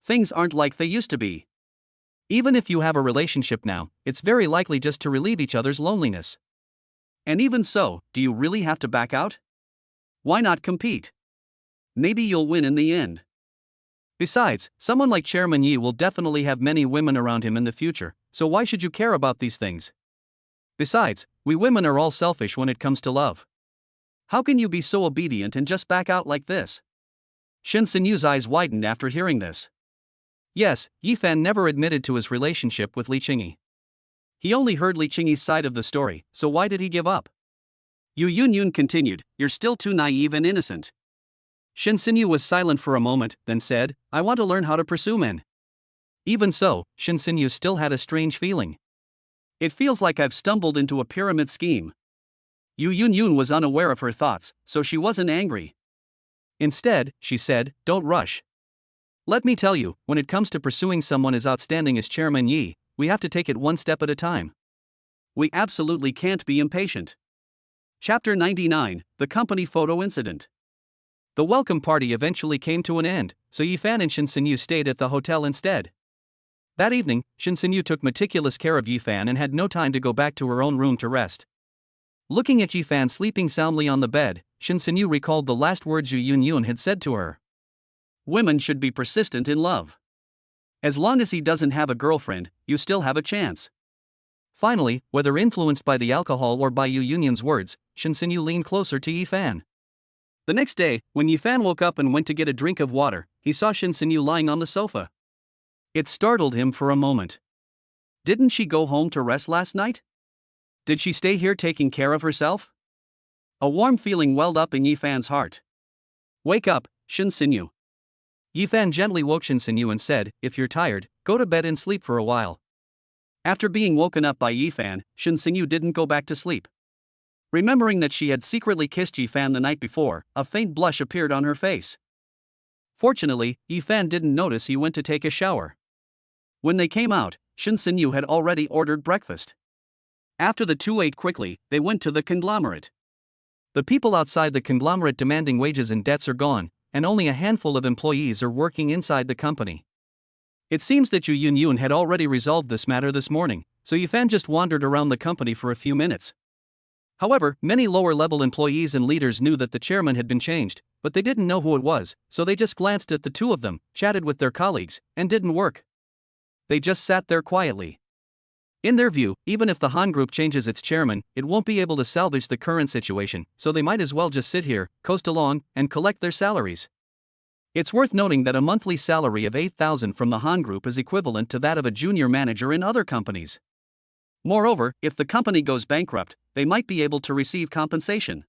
Things aren't like they used to be. Even if you have a relationship now, it's very likely just to relieve each other's loneliness. And even so, do you really have to back out? Why not compete? Maybe you'll win in the end. Besides, someone like Chairman Yi will definitely have many women around him in the future, so why should you care about these things? Besides, we women are all selfish when it comes to love. How can you be so obedient and just back out like this? Shin Sinyu's eyes widened after hearing this. Yes, Yifan never admitted to his relationship with Li Qingyi. He only heard Li Qingyi's side of the story, so why did he give up? Yu Yunyun continued, You're still too naive and innocent. Shin Sinyu was silent for a moment, then said, I want to learn how to pursue men. Even so, Shin Sinyu still had a strange feeling. It feels like I've stumbled into a pyramid scheme. Yu Yunyun was unaware of her thoughts, so she wasn't angry. Instead, she said, Don't rush. Let me tell you, when it comes to pursuing someone as outstanding as Chairman Yi, we have to take it one step at a time. We absolutely can't be impatient. Chapter 99, The Company Photo Incident. The welcome party eventually came to an end, so Yifan and Shin Sinyu stayed at the hotel instead. That evening, Shin Sinyu took meticulous care of Yifan and had no time to go back to her own room to rest. Looking at Yifan sleeping soundly on the bed, Shin Sinyu recalled the last words Yu Yunyun had said to her. Women should be persistent in love. As long as he doesn't have a girlfriend, you still have a chance. Finally, whether influenced by the alcohol or by Yu Yunyun's words, Shin Sinyu leaned closer to Yifan. The next day, when Yifan woke up and went to get a drink of water, he saw Shin Sinyu lying on the sofa. It startled him for a moment. Didn't she go home to rest last night? Did she stay here taking care of herself? A warm feeling welled up in Yifan's heart. Wake up, Shin Sinyu. Yifan gently woke Shin Sinyu and said, "If you're tired, go to bed and sleep for a while." After being woken up by Yifan, Shin Sinyu didn't go back to sleep. Remembering that she had secretly kissed Yifan the night before, a faint blush appeared on her face. Fortunately, Yifan didn't notice he went to take a shower. When they came out, Shin Sinyu had already ordered breakfast. After the two ate quickly, they went to the conglomerate. The people outside the conglomerate demanding wages and debts are gone, and only a handful of employees are working inside the company. It seems that Yu Yunyun had already resolved this matter this morning, so Yifan just wandered around the company for a few minutes. However, many lower-level employees and leaders knew that the chairman had been changed, but they didn't know who it was, so they just glanced at the two of them, chatted with their colleagues, and didn't work. They just sat there quietly. In their view, even if the Han Group changes its chairman, it won't be able to salvage the current situation, so they might as well just sit here, coast along, and collect their salaries. It's worth noting that a monthly salary of 8,000 from the Han Group is equivalent to that of a junior manager in other companies. Moreover, if the company goes bankrupt, they might be able to receive compensation.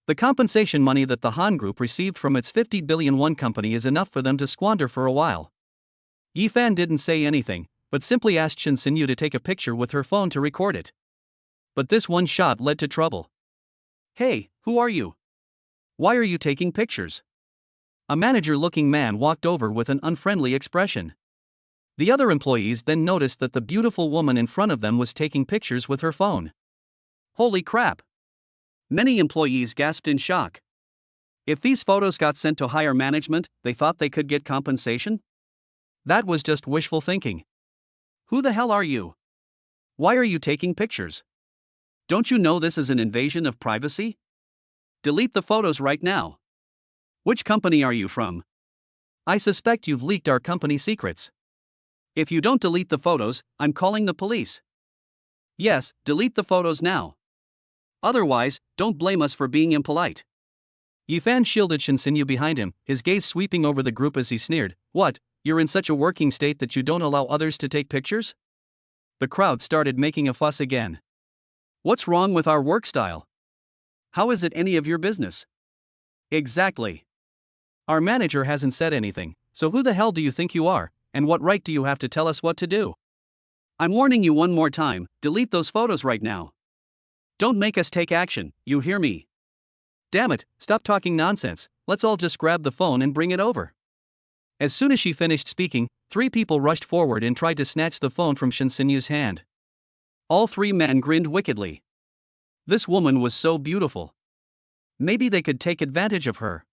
The compensation money that the Han Group received from its 50 billion won company is enough for them to squander for a while. Yifan didn't say anything, but simply asked Shin Sinyu to take a picture with her phone to record it. But this one shot led to trouble. "Hey, who are you? Why are you taking pictures?" A manager-looking man walked over with an unfriendly expression. The other employees then noticed that the beautiful woman in front of them was taking pictures with her phone. Holy crap! Many employees gasped in shock. If these photos got sent to higher management, they thought they could get compensation? That was just wishful thinking. Who the hell are you? Why are you taking pictures? Don't you know this is an invasion of privacy? Delete the photos right now. Which company are you from? I suspect you've leaked our company secrets. If you don't delete the photos, I'm calling the police. Yes, delete the photos now. Otherwise, don't blame us for being impolite. Yifan shielded Shin Sinyu behind him, his gaze sweeping over the group as he sneered, "What, you're in such a working state that you don't allow others to take pictures?" The crowd started making a fuss again. What's wrong with our work style? How is it any of your business? Exactly. Our manager hasn't said anything, so who the hell do you think you are, and what right do you have to tell us what to do? I'm warning you one more time, delete those photos right now. Don't make us take action, you hear me? Damn it, stop talking nonsense, let's all just grab the phone and bring it over. As soon as she finished speaking, 3 people rushed forward and tried to snatch the phone from Shin Sinyu's hand. All 3 men grinned wickedly. This woman was so beautiful. Maybe they could take advantage of her.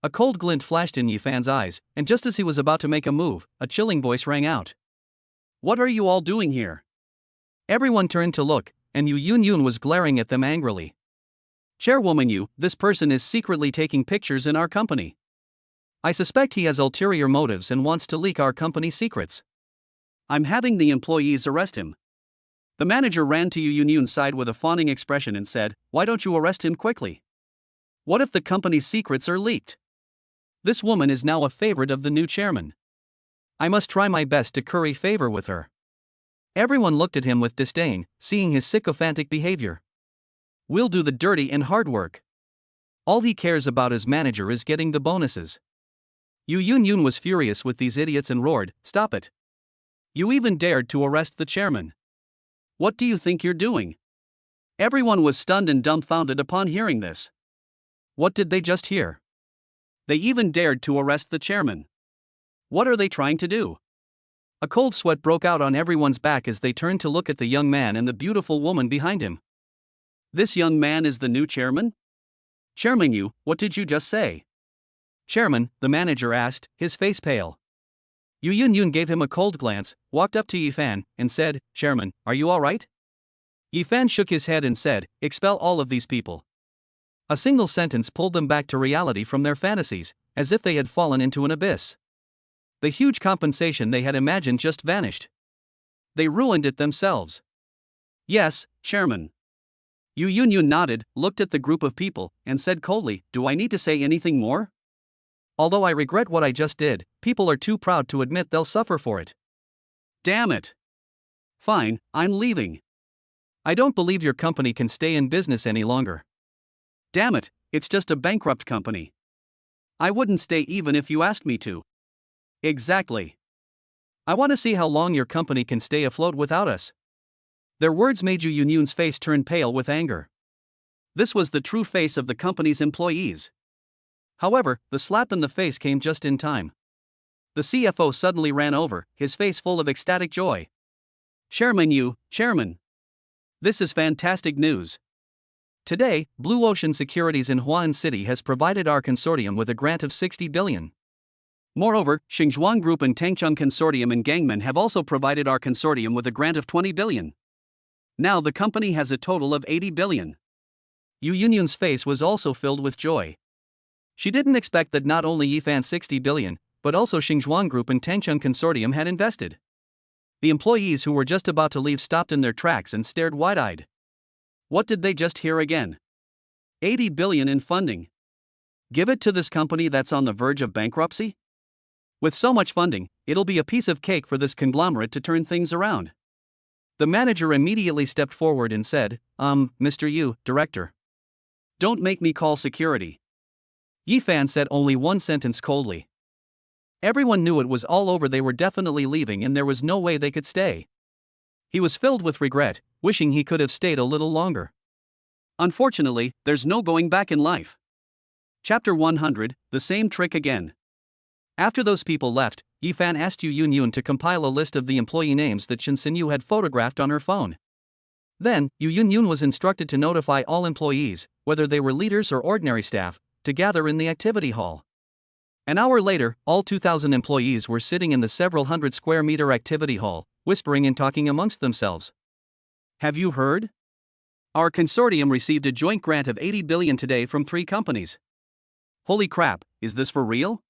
A cold glint flashed in Yifan's eyes, and just as he was about to make a move, a chilling voice rang out. What are you all doing here? Everyone turned to look, and Yu Yunyun was glaring at them angrily. Chairwoman Yu, this person is secretly taking pictures in our company. I suspect he has ulterior motives and wants to leak our company secrets. I'm having the employees arrest him. The manager ran to Yu Yunyun's side with a fawning expression and said, Why don't you arrest him quickly? What if the company's secrets are leaked? This woman is now a favorite of the new chairman. I must try my best to curry favor with her. Everyone looked at him with disdain, seeing his sycophantic behavior. We'll do the dirty and hard work. All he cares about as manager is getting the bonuses. Yu Yunyun was furious with these idiots and roared, Stop it. You even dared to arrest the chairman. What do you think you're doing? Everyone was stunned and dumbfounded upon hearing this. What did they just hear? They even dared to arrest the chairman. What are they trying to do? A cold sweat broke out on everyone's back as they turned to look at the young man and the beautiful woman behind him. This young man is the new chairman? Chairman Yu, what did you just say? Chairman, the manager asked, his face pale. Yu Yunyun gave him a cold glance, walked up to Yifan, and said, Chairman, are you all right? Yifan shook his head and said, Expel all of these people. A single sentence pulled them back to reality from their fantasies, as if they had fallen into an abyss. The huge compensation they had imagined just vanished. They ruined it themselves. Yes, Chairman. Yu Yunyun nodded, looked at the group of people, and said coldly, Do I need to say anything more? Although I regret what I just did, people are too proud to admit they'll suffer for it. Damn it. Fine, I'm leaving. I don't believe your company can stay in business any longer. Damn it, it's just a bankrupt company. I wouldn't stay even if you asked me to. Exactly. I want to see how long your company can stay afloat without us. Their words made Yu Yunyun's face turn pale with anger. This was the true face of the company's employees. However, the slap in the face came just in time. The CFO suddenly ran over, his face full of ecstatic joy. Chairman Yu, Chairman. This is fantastic news. Today, Blue Ocean Securities in Huan City has provided our consortium with a grant of 60 billion. Moreover, Xinzhuang Group and Tangcheng Consortium in Gangmen have also provided our consortium with a grant of 20 billion. Now the company has a total of 80 billion. Yu Yunyun's face was also filled with joy. She didn't expect that not only Yifan's 60 billion, but also Xinzhuang Group and Tangcheng Consortium had invested. The employees who were just about to leave stopped in their tracks and stared wide-eyed. What did they just hear again? 80 billion in funding. Give it to this company that's on the verge of bankruptcy? With so much funding, it'll be a piece of cake for this conglomerate to turn things around. The manager immediately stepped forward and said, Mr. Yu, director. Don't make me call security. Yifan said only one sentence coldly. Everyone knew it was all over, they were definitely leaving and there was no way they could stay. He was filled with regret, wishing he could have stayed a little longer. Unfortunately, there's no going back in life. Chapter 100, The Same Trick Again. After those people left, Yifan asked Yu Yunyun to compile a list of the employee names that Shin Sinyu had photographed on her phone. Then, Yu Yunyun was instructed to notify all employees, whether they were leaders or ordinary staff, to gather in the activity hall. An hour later, all 2,000 employees were sitting in the several hundred square meter activity hall, whispering and talking amongst themselves. Have you heard? Our consortium received a joint grant of 80 billion today from 3 companies. Holy crap, is this for real?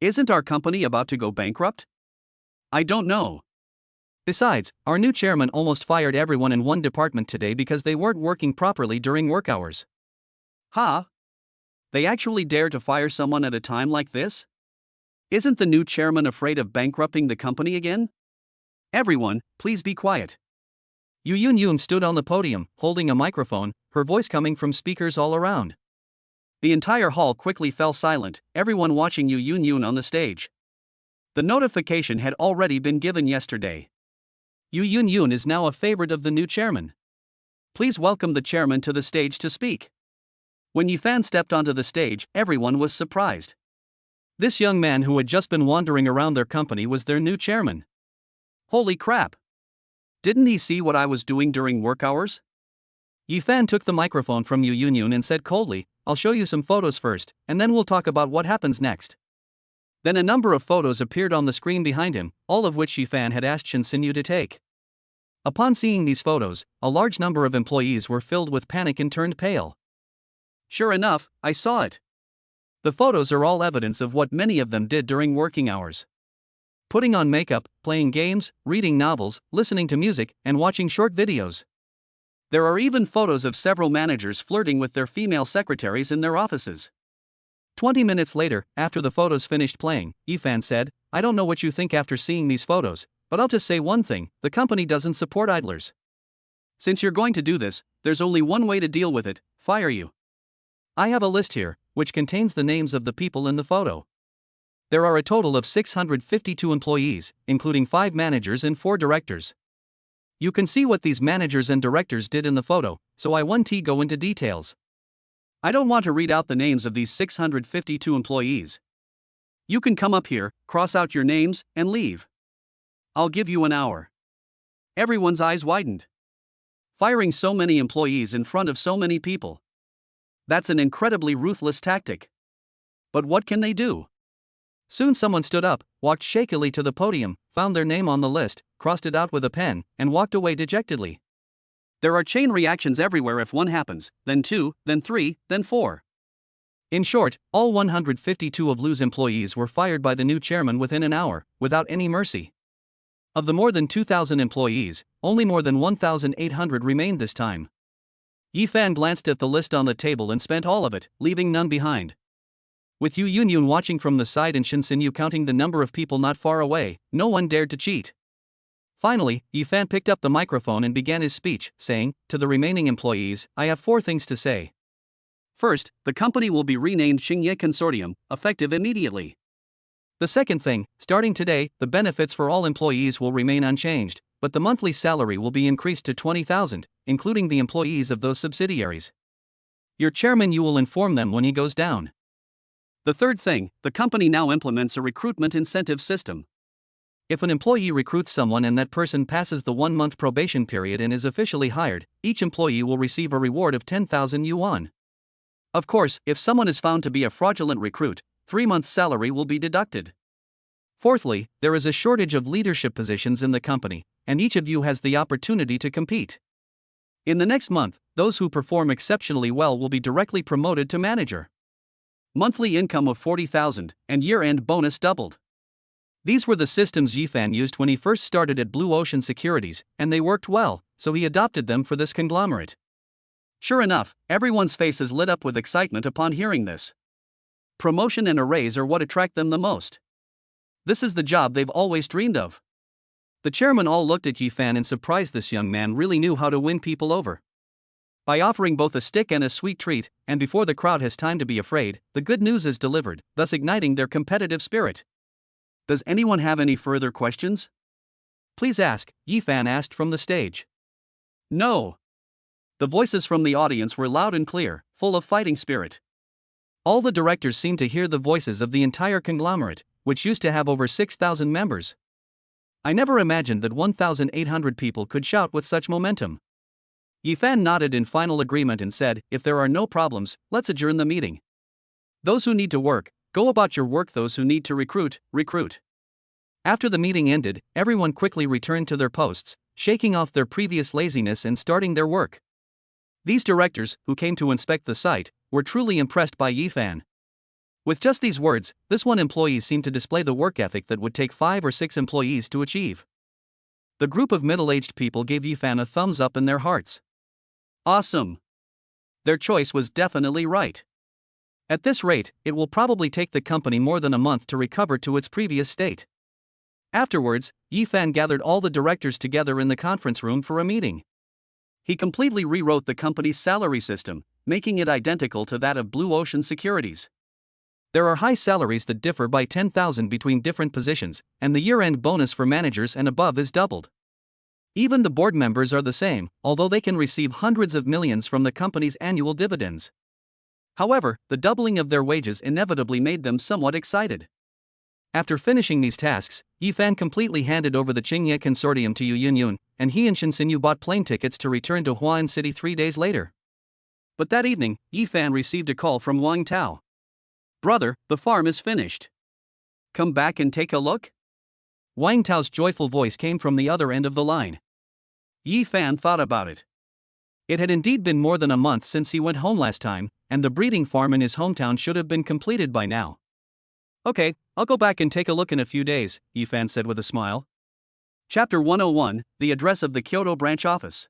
Isn't our company about to go bankrupt? I don't know. Besides, our new chairman almost fired everyone in one department today because they weren't working properly during work hours. Huh? They actually dare to fire someone at a time like this? Isn't the new chairman afraid of bankrupting the company again? Everyone, please be quiet. Yu Yunyun stood on the podium, holding a microphone, her voice coming from speakers all around. The entire hall quickly fell silent, everyone watching Yu Yunyun on the stage. The notification had already been given yesterday. Yu Yunyun is now a favorite of the new chairman. Please welcome the chairman to the stage to speak. When Yifan stepped onto the stage, everyone was surprised. This young man who had just been wandering around their company was their new chairman. Holy crap! Didn't he see what I was doing during work hours? Yifan took the microphone from Yu Yunyun and said coldly, I'll show you some photos first, and then we'll talk about what happens next. Then a number of photos appeared on the screen behind him, all of which Yifan had asked Shin Sinyu to take. Upon seeing these photos, a large number of employees were filled with panic and turned pale. Sure enough, I saw it. The photos are all evidence of what many of them did during working hours. Putting on makeup, playing games, reading novels, listening to music, and watching short videos. There are even photos of several managers flirting with their female secretaries in their offices. 20 minutes later, after the photos finished playing, Yifan said, I don't know what you think after seeing these photos, but I'll just say one thing, the company doesn't support idlers. Since you're going to do this, there's only one way to deal with it, fire you. I have a list here, which contains the names of the people in the photo. There are a total of 652 employees, including 5 managers and 4 directors. You can see what these managers and directors did in the photo, so I won't go into details. I don't want to read out the names of these 652 employees. You can come up here, cross out your names, and leave. I'll give you an hour. Everyone's eyes widened. Firing so many employees in front of so many people. That's an incredibly ruthless tactic. But what can they do? Soon someone stood up, walked shakily to the podium, found their name on the list, crossed it out with a pen, and walked away dejectedly. There are chain reactions everywhere. If one happens, then 2, then 3, then 4. In short, all 152 of Lu's employees were fired by the new chairman within an hour, without any mercy. Of the more than 2,000 employees, only more than 1,800 remained this time. Yifan glanced at the list on the table and spent all of it, leaving none behind. With Yu Yunyun watching from the side and Shin Sinyu counting the number of people not far away, no one dared to cheat. Finally, Yifan picked up the microphone and began his speech, saying, to the remaining employees, I have 4 things to say. First, the company will be renamed Xingye Consortium, effective immediately. The second thing, starting today, the benefits for all employees will remain unchanged, but the monthly salary will be increased to 20,000, including the employees of those subsidiaries. Your chairman, you will inform them when he goes down. The third thing, the company now implements a recruitment incentive system. If an employee recruits someone and that person passes the 1-month probation period and is officially hired, each employee will receive a reward of 10,000 yuan. Of course, if someone is found to be a fraudulent recruit, 3 months' salary will be deducted. Fourthly, there is a shortage of leadership positions in the company, and each of you has the opportunity to compete. In the next month, those who perform exceptionally well will be directly promoted to manager. Monthly income of 40,000, and year-end bonus doubled. These were the systems Yifan used when he first started at Blue Ocean Securities, and they worked well, so he adopted them for this conglomerate. Sure enough, everyone's faces lit up with excitement upon hearing this. Promotion and a raise are what attract them the most. This is the job they've always dreamed of. The chairman all looked at Yifan and surprised. This young man really knew how to win people over. By offering both a stick and a sweet treat, and before the crowd has time to be afraid, the good news is delivered, thus igniting their competitive spirit. Does anyone have any further questions? Please ask, Yifan asked from the stage. No. The voices from the audience were loud and clear, full of fighting spirit. All the directors seemed to hear the voices of the entire conglomerate, which used to have over 6,000 members. I never imagined that 1,800 people could shout with such momentum. Yifan nodded in final agreement and said, "If there are no problems, let's adjourn the meeting. Those who need to work, go about your work. Those who need to recruit, recruit." After the meeting ended, everyone quickly returned to their posts, shaking off their previous laziness and starting their work. These directors, who came to inspect the site, were truly impressed by Yifan. With just these words, this one employee seemed to display the work ethic that would take 5 or 6 employees to achieve. The group of middle-aged people gave Yifan a thumbs up in their hearts. Awesome! Their choice was definitely right. At this rate, it will probably take the company more than a month to recover to its previous state. Afterwards, Yifan gathered all the directors together in the conference room for a meeting. He completely rewrote the company's salary system, making it identical to that of Blue Ocean Securities. There are high salaries that differ by 10,000 between different positions, and the year-end bonus for managers and above is doubled. Even the board members are the same, although they can receive hundreds of millions from the company's annual dividends. However, the doubling of their wages inevitably made them somewhat excited. After finishing these tasks, Yifan completely handed over the Xingye Consortium to Yu Yunyun, and he and Shinsenyu bought plane tickets to return to Huan City 3 days later. But that evening, Yifan received a call from Wang Tao. "Brother, the farm is finished. Come back and take a look?" Wang Tao's joyful voice came from the other end of the line. Yifan thought about it. It had indeed been more than a month since he went home last time, and the breeding farm in his hometown should have been completed by now. "Okay, I'll go back and take a look in a few days," Yifan said with a smile. Chapter 101, The Address of the Kyoto Branch Office.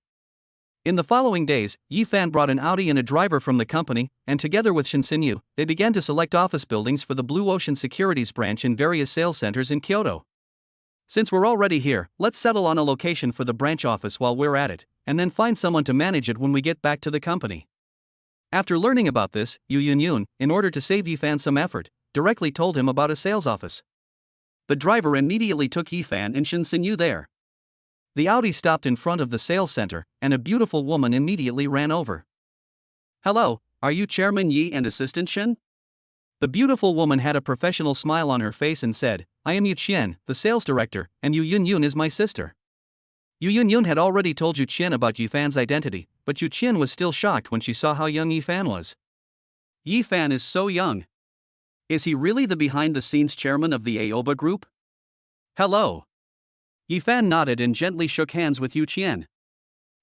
In the following days, Yifan brought an Audi and a driver from the company, and together with Shinsenyu, they began to select office buildings for the Blue Ocean Securities branch in various sales centers in Kyoto. "Since we're already here, let's settle on a location for the branch office while we're at it, and then find someone to manage it when we get back to the company." After learning about this, Yu Yunyun, in order to save Yifan some effort, directly told him about a sales office. The driver immediately took Yifan and Shinsenyu there. The Audi stopped in front of the sales center, and a beautiful woman immediately ran over. "Hello, are you Chairman Yi and Assistant Shin?" The beautiful woman had a professional smile on her face and said, "I am Yu Qian, the sales director, and Yu Yunyun is my sister." Yu Yunyun had already told Yu Qian about Yifan's identity, but Yu Qian was still shocked when she saw how young Yifan was. Yifan is so young. Is he really the behind-the-scenes chairman of the Aoba Group? Hello. Yifan nodded and gently shook hands with Yu Qian.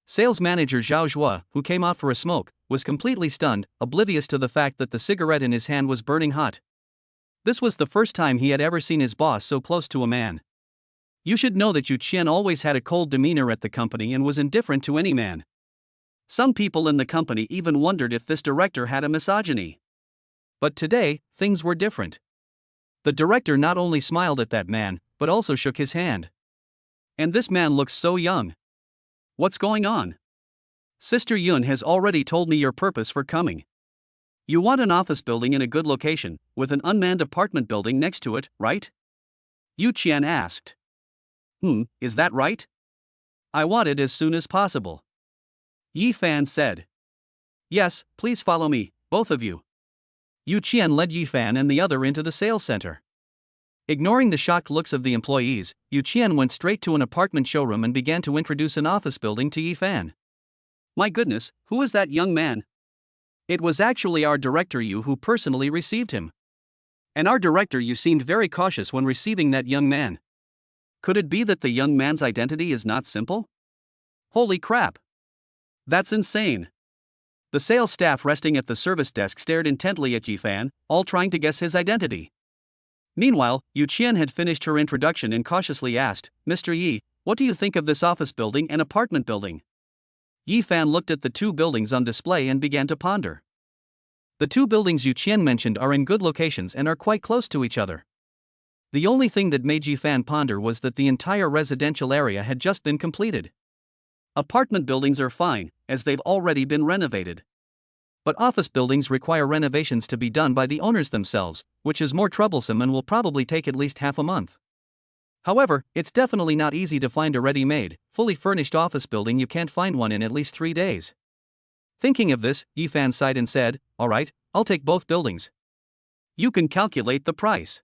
Sales manager Zhao Zhua, who came out for a smoke, was completely stunned, oblivious to the fact that the cigarette in his hand was burning hot. This was the first time he had ever seen his boss so close to a man. You should know that Yu Qian always had a cold demeanor at the company and was indifferent to any man. Some people in the company even wondered if this director had a misogyny. But today, things were different. The director not only smiled at that man, but also shook his hand. And this man looks so young. What's going on? Sister Yun has already told me your purpose for coming. You want an office building in a good location, with an unmanned apartment building next to it, right? Yu Qian asked. Is that right? I want it as soon as possible. Yi Fan said. Yes, please follow me, both of you. Yu Qian led Yi Fan and the other into the sales center. Ignoring the shocked looks of the employees, Yu Qian went straight to an apartment showroom and began to introduce an office building to Yi Fan. My goodness, who is that young man? It was actually our director Yu who personally received him. And our director Yu seemed very cautious when receiving that young man. Could it be that the young man's identity is not simple? Holy crap! That's insane. The sales staff resting at the service desk stared intently at Yi Fan, all trying to guess his identity. Meanwhile, Yu Qian had finished her introduction and cautiously asked, Mr. Yi, what do you think of this office building and apartment building? Yi Fan looked at the two buildings on display and began to ponder. The two buildings Yu Qian mentioned are in good locations and are quite close to each other. The only thing that made Yi Fan ponder was that the entire residential area had just been completed. Apartment buildings are fine, as they've already been renovated. But office buildings require renovations to be done by the owners themselves, which is more troublesome and will probably take at least half a month. However, it's definitely not easy to find a ready-made, fully furnished office building. You can't find one in at least 3 days. Thinking of this, Yi Fan sighed and said, Alright, I'll take both buildings. You can calculate the price.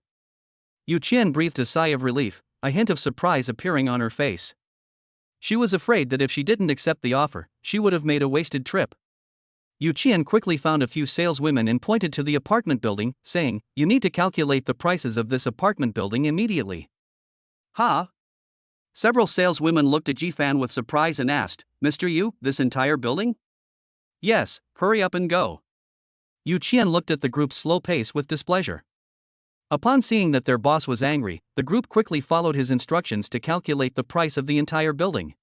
Yu Qian breathed a sigh of relief, a hint of surprise appearing on her face. She was afraid that if she didn't accept the offer, she would have made a wasted trip. Yu Qian quickly found a few saleswomen and pointed to the apartment building, saying, You need to calculate the prices of this apartment building immediately. Huh? Several saleswomen looked at Yi Fan with surprise and asked, Mr. Yu, this entire building? Yes, hurry up and go. Yu Qian looked at the group's slow pace with displeasure. Upon seeing that their boss was angry, the group quickly followed his instructions to calculate the price of the entire building.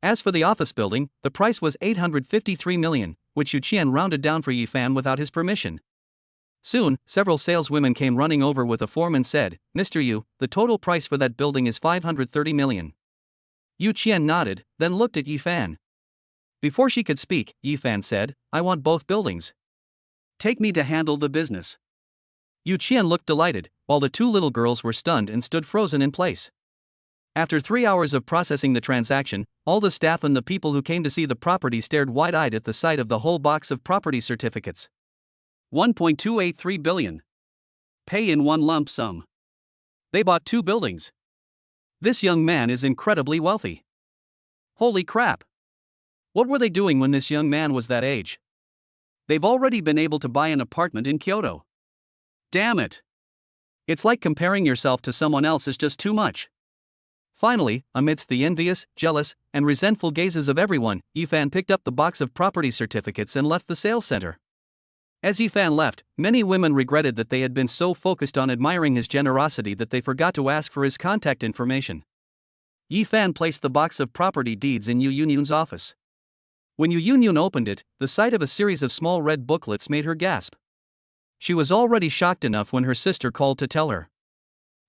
As for the office building, the price was 853 million, which Yu Qian rounded down for Yi Fan without his permission. Soon, several saleswomen came running over with a form and said, Mr. Yu, the total price for that building is 530 million. Yu Qian nodded, then looked at Yi Fan. Before she could speak, Yi Fan said, I want both buildings. Take me to handle the business. Yu Qian looked delighted, while the two little girls were stunned and stood frozen in place. After 3 hours of processing the transaction, all the staff and the people who came to see the property stared wide-eyed at the sight of the whole box of property certificates. 1.283 billion. Pay in one lump sum. They bought 2 buildings. This young man is incredibly wealthy. Holy crap! What were they doing when this young man was that age? They've already been able to buy an apartment in Kyoto. Damn it! It's like comparing yourself to someone else is just too much. Finally, amidst the envious, jealous, and resentful gazes of everyone, Yi Fan picked up the box of property certificates and left the sales center. As Yi Fan left, many women regretted that they had been so focused on admiring his generosity that they forgot to ask for his contact information. Yi Fan placed the box of property deeds in Yu Yunyun's office. When Yu Yunyun opened it, the sight of a series of small red booklets made her gasp. She was already shocked enough when her sister called to tell her.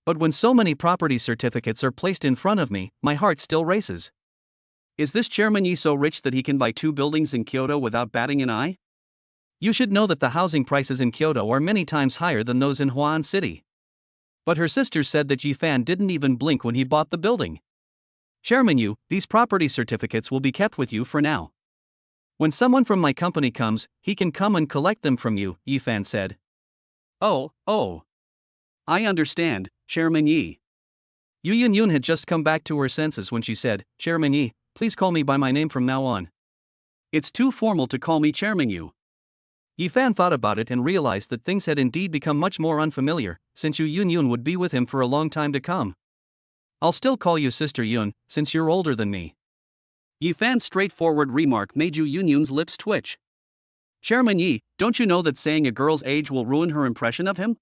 But when so many property certificates are placed in front of me, my heart still races. Is this Chairman Yi so rich that he can buy 2 buildings in Kyoto without batting an eye? You should know that the housing prices in Kyoto are many times higher than those in Huan City. But her sister said that Yi Fan didn't even blink when he bought the building. Chairman Yu, these property certificates will be kept with you for now. When someone from my company comes, he can come and collect them from you, Yi Fan said. Oh. I understand, Chairman Yi. Yu Yunyun had just come back to her senses when she said, Chairman Yi, please call me by my name from now on. It's too formal to call me Chairman Yu. Yi Fan thought about it and realized that things had indeed become much more unfamiliar, since Yu Yunyun would be with him for a long time to come. I'll still call you Sister Yun, since you're older than me. Yi Fan's straightforward remark made Yu Yunyun's lips twitch. Chairman Yi, don't you know that saying a girl's age will ruin her impression of him?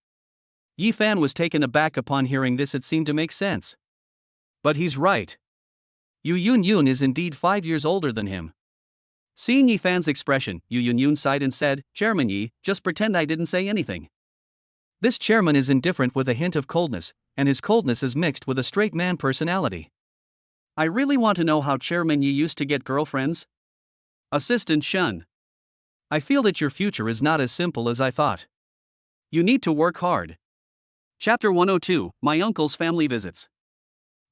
Yi Fan was taken aback upon hearing this. It seemed to make sense. But he's right. Yu Yunyun is indeed 5 years older than him. Seeing Yi Fan's expression, Yu Yunyun sighed and said, Chairman Yi, just pretend I didn't say anything. This chairman is indifferent with a hint of coldness, and his coldness is mixed with a straight man personality. I really want to know how Chairman Yi used to get girlfriends. Assistant Shun. I feel that your future is not as simple as I thought. You need to work hard. Chapter 102, My Uncle's Family Visits.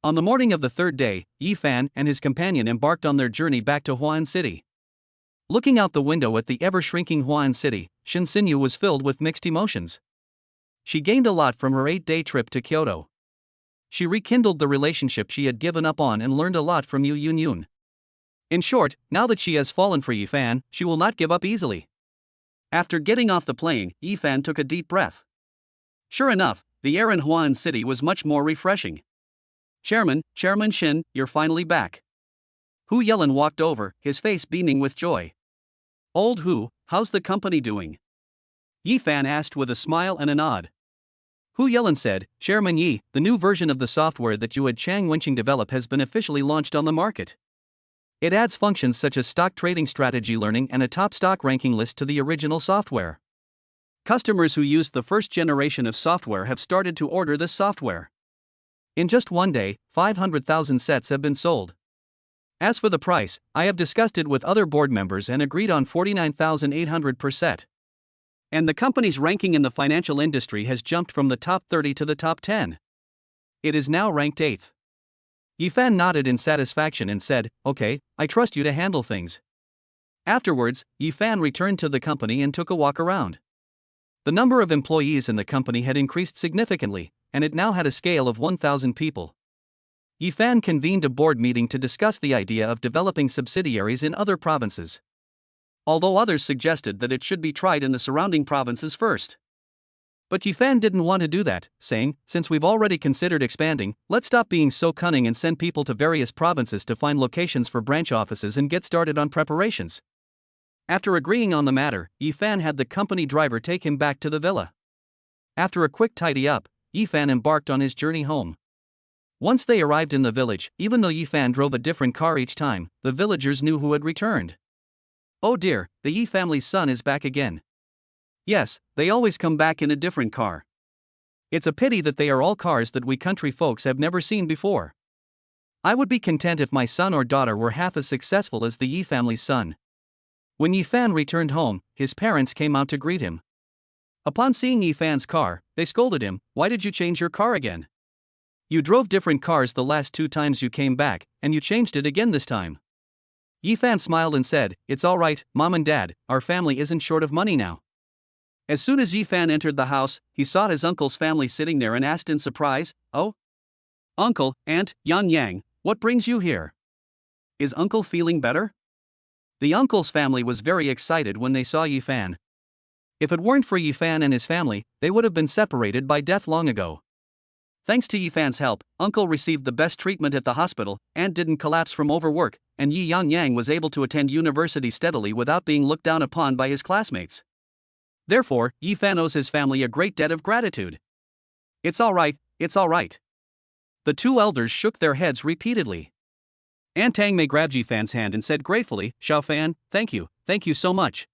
On the morning of the third day, Yifan and his companion embarked on their journey back to Huan City. Looking out the window at the ever-shrinking Huan City, Shinsinyu was filled with mixed emotions. She gained a lot from her 8-day trip to Kyoto. She rekindled the relationship she had given up on and learned a lot from Yu Yunyun. In short, now that she has fallen for Yifan, she will not give up easily. After getting off the plane, Yifan took a deep breath. Sure enough, the air in Huan City was much more refreshing. Chairman Shin, you're finally back. Hu Yelin walked over, his face beaming with joy. Old Hu, how's the company doing? Yifan asked with a smile and a nod. Hu Yelin said, Chairman Yi, the new version of the software that you had Chang Wenqing develop has been officially launched on the market. It adds functions such as stock trading strategy learning and a top stock ranking list to the original software. Customers who used the first generation of software have started to order this software. In just one day, 500,000 sets have been sold. As for the price, I have discussed it with other board members and agreed on 49,800 per set. And the company's ranking in the financial industry has jumped from the top 30 to the top 10. It is now ranked 8th. Yifan nodded in satisfaction and said, Okay, I trust you to handle things. Afterwards, Yifan returned to the company and took a walk around. The number of employees in the company had increased significantly, and it now had a scale of 1,000 people. Yifan convened a board meeting to discuss the idea of developing subsidiaries in other provinces, although others suggested that it should be tried in the surrounding provinces first. But Yifan didn't want to do that, saying, Since we've already considered expanding, let's stop being so cunning and send people to various provinces to find locations for branch offices and get started on preparations. After agreeing on the matter, Yifan had the company driver take him back to the villa. After a quick tidy-up, Yifan embarked on his journey home. Once they arrived in the village, even though Yifan drove a different car each time, the villagers knew who had returned. Oh dear, the Yi family's son is back again. Yes, they always come back in a different car. It's a pity that they are all cars that we country folks have never seen before. I would be content if my son or daughter were half as successful as the Yi family's son. When Yifan returned home, his parents came out to greet him. Upon seeing Yifan's car, they scolded him, Why did you change your car again? You drove different cars the last 2 times you came back, and you changed it again this time. Yifan smiled and said, It's all right, Mom and Dad, our family isn't short of money now. As soon as Yifan entered the house, he saw his uncle's family sitting there and asked in surprise, Oh? Uncle, Aunt, Yan Yang, what brings you here? Is Uncle feeling better? The uncle's family was very excited when they saw Yifan. If it weren't for Yifan and his family, they would have been separated by death long ago. Thanks to Yifan's help, Uncle received the best treatment at the hospital, Aunt didn't collapse from overwork, and Yi Yang was able to attend university steadily without being looked down upon by his classmates. Therefore, Yifan owes his family a great debt of gratitude. It's all right, it's all right. The 2 elders shook their heads repeatedly. Aunt Tangmei grabbed Yifan's hand and said gratefully, Xiaofan, thank you so much.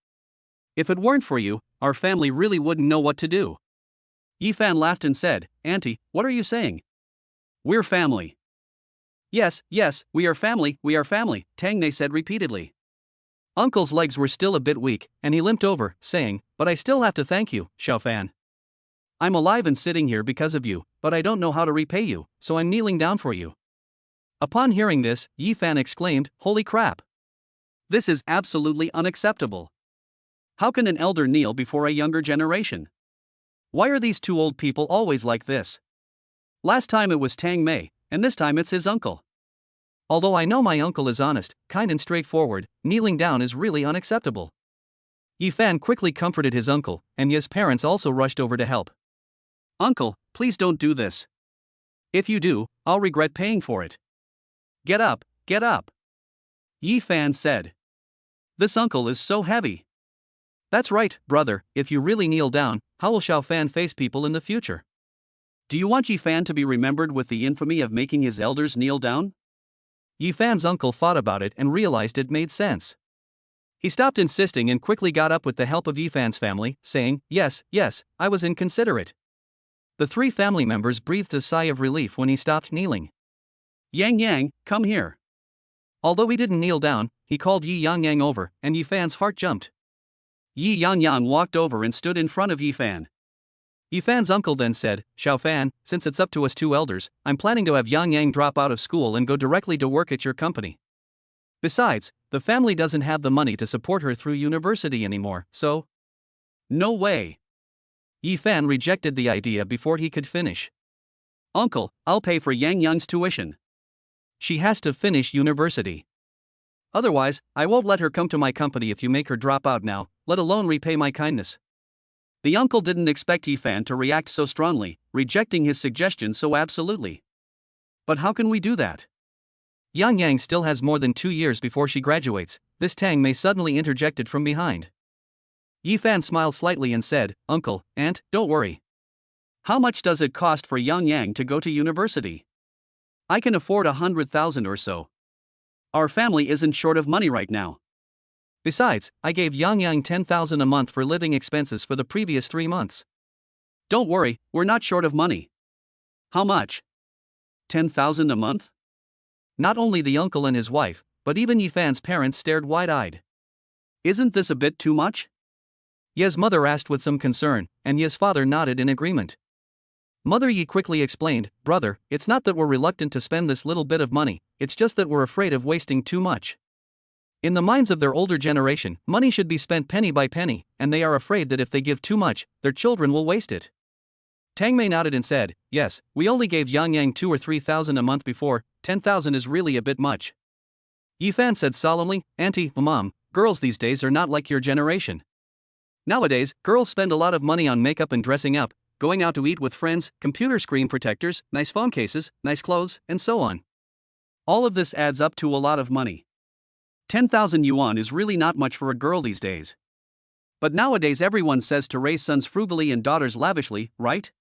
If it weren't for you, our family really wouldn't know what to do. Yifan laughed and said, Auntie, what are you saying? We're family. Yes, we are family, Tangmei said repeatedly. Uncle's legs were still a bit weak, and he limped over, saying, But I still have to thank you, Xiaofan. I'm alive and sitting here because of you, but I don't know how to repay you, so I'm kneeling down for you. Upon hearing this, Yifan exclaimed, Holy crap! This is absolutely unacceptable. How can an elder kneel before a younger generation? Why are these 2 old people always like this? Last time it was Tang Mei, and this time it's his uncle. Although I know my uncle is honest, kind and straightforward, kneeling down is really unacceptable. Yifan quickly comforted his uncle, and his parents also rushed over to help. Uncle, please don't do this. If you do, I'll regret paying for it. Get up, get up. Yifan said. This uncle is so heavy. That's right, brother, if you really kneel down, how will Xiaofan face people in the future? Do you want Yifan to be remembered with the infamy of making his elders kneel down? Yifan's uncle thought about it and realized it made sense. He stopped insisting and quickly got up with the help of Yifan's family, saying, Yes, I was inconsiderate. The 3 family members breathed a sigh of relief when he stopped kneeling. Yang, come here. Although he didn't kneel down, he called Yi Yang over, and Yifan's heart jumped. Yi Yangyang walked over and stood in front of Yi Fan. Yi Fan's uncle then said, Xiao Fan, since it's up to us two elders, I'm planning to have Yang Yang drop out of school and go directly to work at your company. Besides, the family doesn't have the money to support her through university anymore, so. No way. Yi Fan rejected the idea before he could finish. Uncle, I'll pay for Yang Yang's tuition. She has to finish university. Otherwise, I won't let her come to my company if you make her drop out now, let alone repay my kindness. The uncle didn't expect Yi Fan to react so strongly, rejecting his suggestion so absolutely. But how can we do that? Yang Yang still has more than 2 years before she graduates, this Tang Mei suddenly interjected from behind. Yi Fan smiled slightly and said, Uncle, Aunt, don't worry. How much does it cost for Yang Yang to go to university? I can afford 100,000 or so. Our family isn't short of money right now. Besides, I gave Yang Yang 10,000 a month for living expenses for the previous 3 months. Don't worry, we're not short of money. How much? 10,000 a month? Not only the uncle and his wife, but even Yi Fan's parents stared wide-eyed. Isn't this a bit too much? Ye's mother asked with some concern, and Ye's father nodded in agreement. Mother Yi quickly explained, Brother, it's not that we're reluctant to spend this little bit of money, it's just that we're afraid of wasting too much. In the minds of their older generation, money should be spent penny by penny, and they are afraid that if they give too much, their children will waste it. Tang Mei nodded and said, Yes, we only gave Yang Yang 2 or 3,000 a month before, 10,000 is really a bit much. Yi Fan said solemnly, Auntie, Mom, girls these days are not like your generation. Nowadays, girls spend a lot of money on makeup and dressing up, going out to eat with friends, computer screen protectors, nice phone cases, nice clothes, and so on. All of this adds up to a lot of money. 10,000 yuan is really not much for a girl these days. But nowadays everyone says to raise sons frugally and daughters lavishly, right?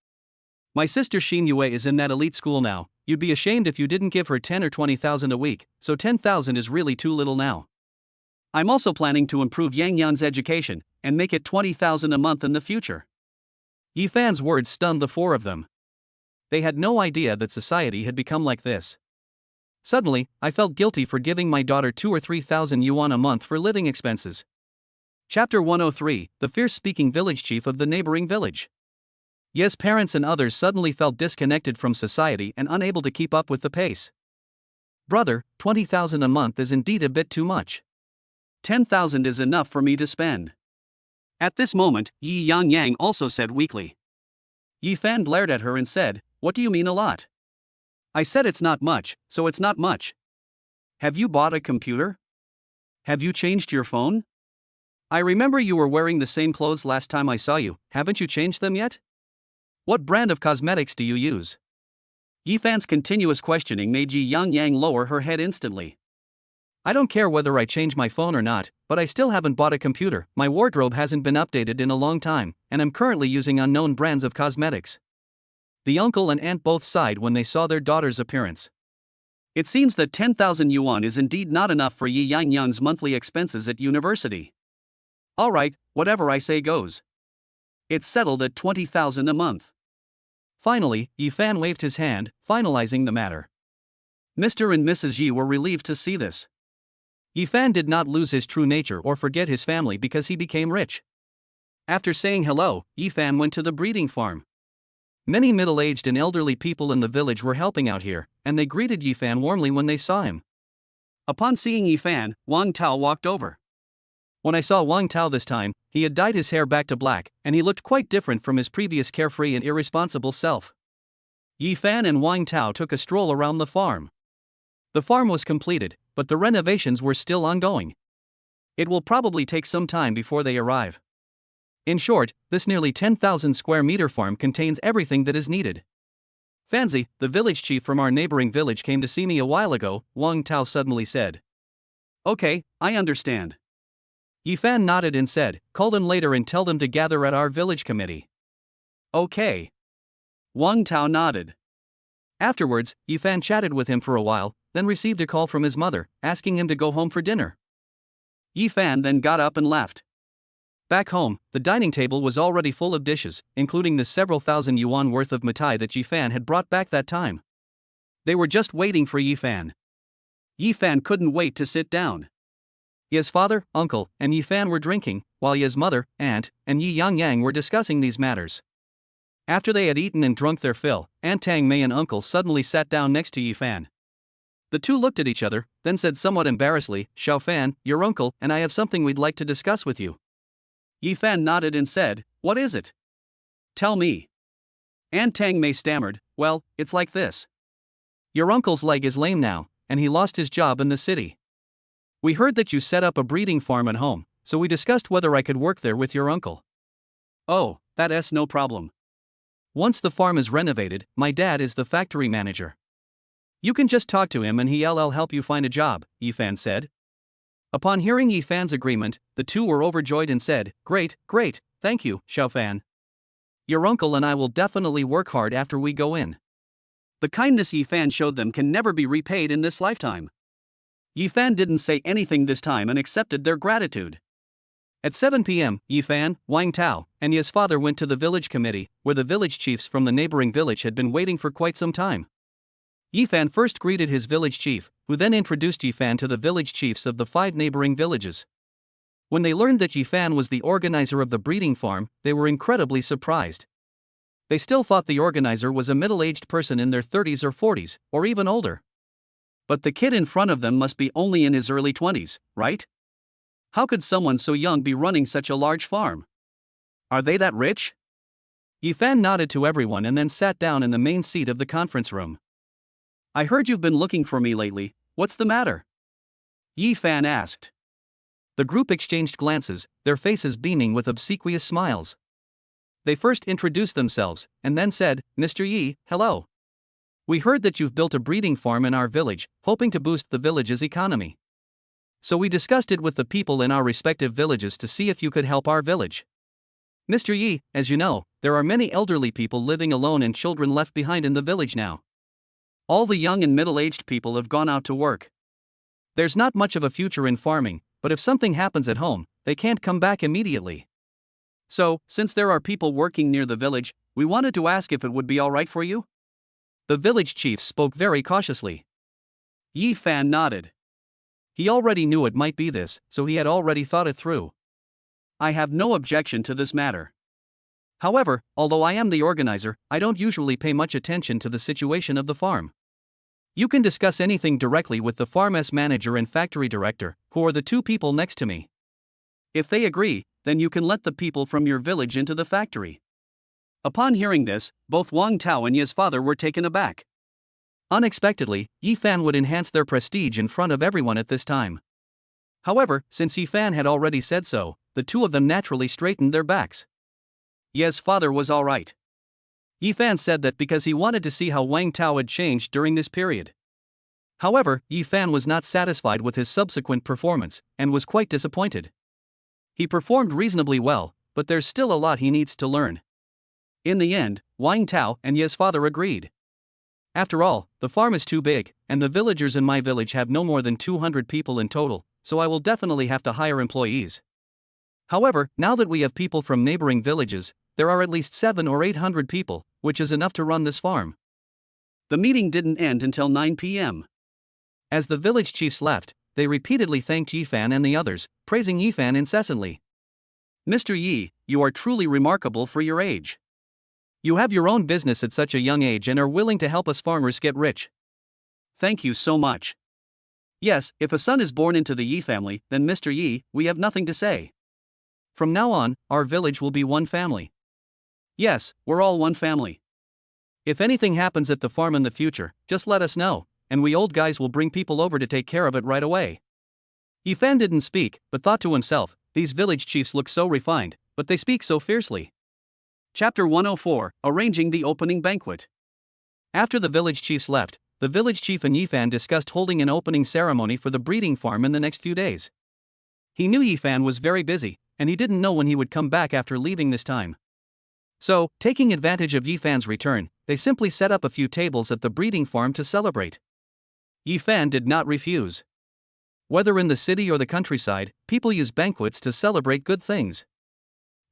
My sister Xin Yue is in that elite school now, you'd be ashamed if you didn't give her 10 or 20,000 a week, so 10,000 is really too little now. I'm also planning to improve Yang Yan's education, and make it 20,000 a month in the future. Yi Fan's words stunned the four of them. They had no idea that society had become like this. Suddenly, I felt guilty for giving my daughter 2 or 3,000 yuan a month for living expenses. Chapter 103, The Fierce-Speaking Village Chief of the Neighboring Village. Ye's parents and others suddenly felt disconnected from society and unable to keep up with the pace. Brother, 20,000 a month is indeed a bit too much. 10,000 is enough for me to spend. At this moment, Yi Yangyang also said weakly. Yi Fan glared at her and said, What do you mean a lot? I said it's not much, so it's not much. Have you bought a computer? Have you changed your phone? I remember you were wearing the same clothes last time I saw you, haven't you changed them yet? What brand of cosmetics do you use? Yi Fan's continuous questioning made Yi Yangyang lower her head instantly. I don't care whether I change my phone or not, but I still haven't bought a computer, my wardrobe hasn't been updated in a long time, and I'm currently using unknown brands of cosmetics. The uncle and aunt both sighed when they saw their daughter's appearance. It seems that 10,000 yuan is indeed not enough for Yi Yangyang's monthly expenses at university. Alright, whatever I say goes. It's settled at 20,000 a month. Finally, Yi Fan waved his hand, finalizing the matter. Mr. and Mrs. Yi were relieved to see this. Yi Fan did not lose his true nature or forget his family because he became rich. After saying hello, Yi Fan went to the breeding farm. Many middle-aged and elderly people in the village were helping out here, and they greeted Yi Fan warmly when they saw him. Upon seeing Yi Fan, Wang Tao walked over. When I saw Wang Tao this time, he had dyed his hair back to black, and he looked quite different from his previous carefree and irresponsible self. Yi Fan and Wang Tao took a stroll around the farm. The farm was completed, but the renovations were still ongoing. It will probably take some time before they arrive. In short, this nearly 10,000 square meter farm contains everything that is needed. Fanzi, the village chief from our neighboring village came to see me a while ago, Wang Tao suddenly said. Okay, I understand. Yi Fan nodded and said, Call them later and tell them to gather at our village committee. Okay. Wang Tao nodded. Afterwards, Yi Fan chatted with him for a while, then received a call from his mother, asking him to go home for dinner. Yi Fan then got up and left. Back home, the dining table was already full of dishes, including the several thousand yuan worth of mitai that Yi Fan had brought back that time. They were just waiting for Yi Fan. Yi Fan couldn't wait to sit down. His father, uncle, and Yi Fan were drinking, while Ye's mother, aunt, and Yi Yang were discussing these matters. After they had eaten and drunk their fill, Aunt Tang Mei and Uncle suddenly sat down next to Yi Fan. The two looked at each other, then said somewhat embarrassedly, "Xiao Fan, your uncle and I have something we'd like to discuss with you." Yi Fan nodded and said, "What is it? Tell me." Aunt Tang Mei stammered, "Well, it's like this. Your uncle's leg is lame now, and he lost his job in the city. We heard that you set up a breeding farm at home, so we discussed whether I could work there with your uncle." "Oh, that's no problem. Once the farm is renovated, my dad is the factory manager. You can just talk to him and he'll help you find a job," Yi Fan said. Upon hearing Yi Fan's agreement, the two were overjoyed and said, "Great, great, thank you, Xiao Fan. Your uncle and I will definitely work hard after we go in." The kindness Yi Fan showed them can never be repaid in this lifetime. Yi Fan didn't say anything this time and accepted their gratitude. At 7 p.m., Yi Fan, Wang Tao, and Ye's father went to the village committee, where the village chiefs from the neighboring village had been waiting for quite some time. Yi Fan first greeted his village chief, who then introduced Yi Fan to the village chiefs of the 5 neighboring villages. When they learned that Yi Fan was the organizer of the breeding farm, they were incredibly surprised. They still thought the organizer was a middle-aged person in their 30s or 40s, or even older. But the kid in front of them must be only in his early 20s, right? How could someone so young be running such a large farm? Are they that rich? Yi Fan nodded to everyone and then sat down in the main seat of the conference room. "I heard you've been looking for me lately, what's the matter?" Yi Fan asked. The group exchanged glances, their faces beaming with obsequious smiles. They first introduced themselves, and then said, "Mr. Yi, hello. We heard that you've built a breeding farm in our village, hoping to boost the village's economy. So we discussed it with the people in our respective villages to see if you could help our village. Mr. Yi, as you know, there are many elderly people living alone and children left behind in the village now. All the young and middle-aged people have gone out to work. There's not much of a future in farming, but if something happens at home, they can't come back immediately. So, since there are people working near the village, we wanted to ask if it would be alright for you?" The village chief spoke very cautiously. Yi Fan nodded. He already knew it might be this, so he had already thought it through. "I have no objection to this matter. However, although I am the organizer, I don't usually pay much attention to the situation of the farm. You can discuss anything directly with the farm's manager and factory director, who are the 2 people next to me. If they agree, then you can let the people from your village into the factory." Upon hearing this, both Wang Tao and Ye's father were taken aback. Unexpectedly, Yi Fan would enhance their prestige in front of everyone at this time. However, since Yi Fan had already said so, the 2 of them naturally straightened their backs. Ye's father was alright. Yi Fan said that because he wanted to see how Wang Tao had changed during this period. However, Yi Fan was not satisfied with his subsequent performance, and was quite disappointed. He performed reasonably well, but there's still a lot he needs to learn. In the end, Wang Tao and Ye's father agreed. After all, the farm is too big, and the villagers in my village have no more than 200 people in total, so I will definitely have to hire employees. However, now that we have people from neighboring villages, there are at least 700 or 800 people, which is enough to run this farm. The meeting didn't end until 9 p.m. As the village chiefs left, they repeatedly thanked Yi Fan and the others, praising Yi Fan incessantly. "Mr. Yi, you are truly remarkable for your age. You have your own business at such a young age and are willing to help us farmers get rich. Thank you so much. Yes, if a son is born into the Yi family, then Mr. Yi, we have nothing to say. From now on, our village will be one family. Yes, we're all one family. If anything happens at the farm in the future, just let us know, and we old guys will bring people over to take care of it right away." Yi Fan didn't speak, but thought to himself, "These village chiefs look so refined, but they speak so fiercely." Chapter 104, Arranging the Opening Banquet. After the village chiefs left, the village chief and Yi Fan discussed holding an opening ceremony for the breeding farm in the next few days. He knew Yi Fan was very busy, and he didn't know when he would come back after leaving this time. So, taking advantage of Yi Fan's return, they simply set up a few tables at the breeding farm to celebrate. Yi Fan did not refuse. Whether in the city or the countryside, people use banquets to celebrate good things.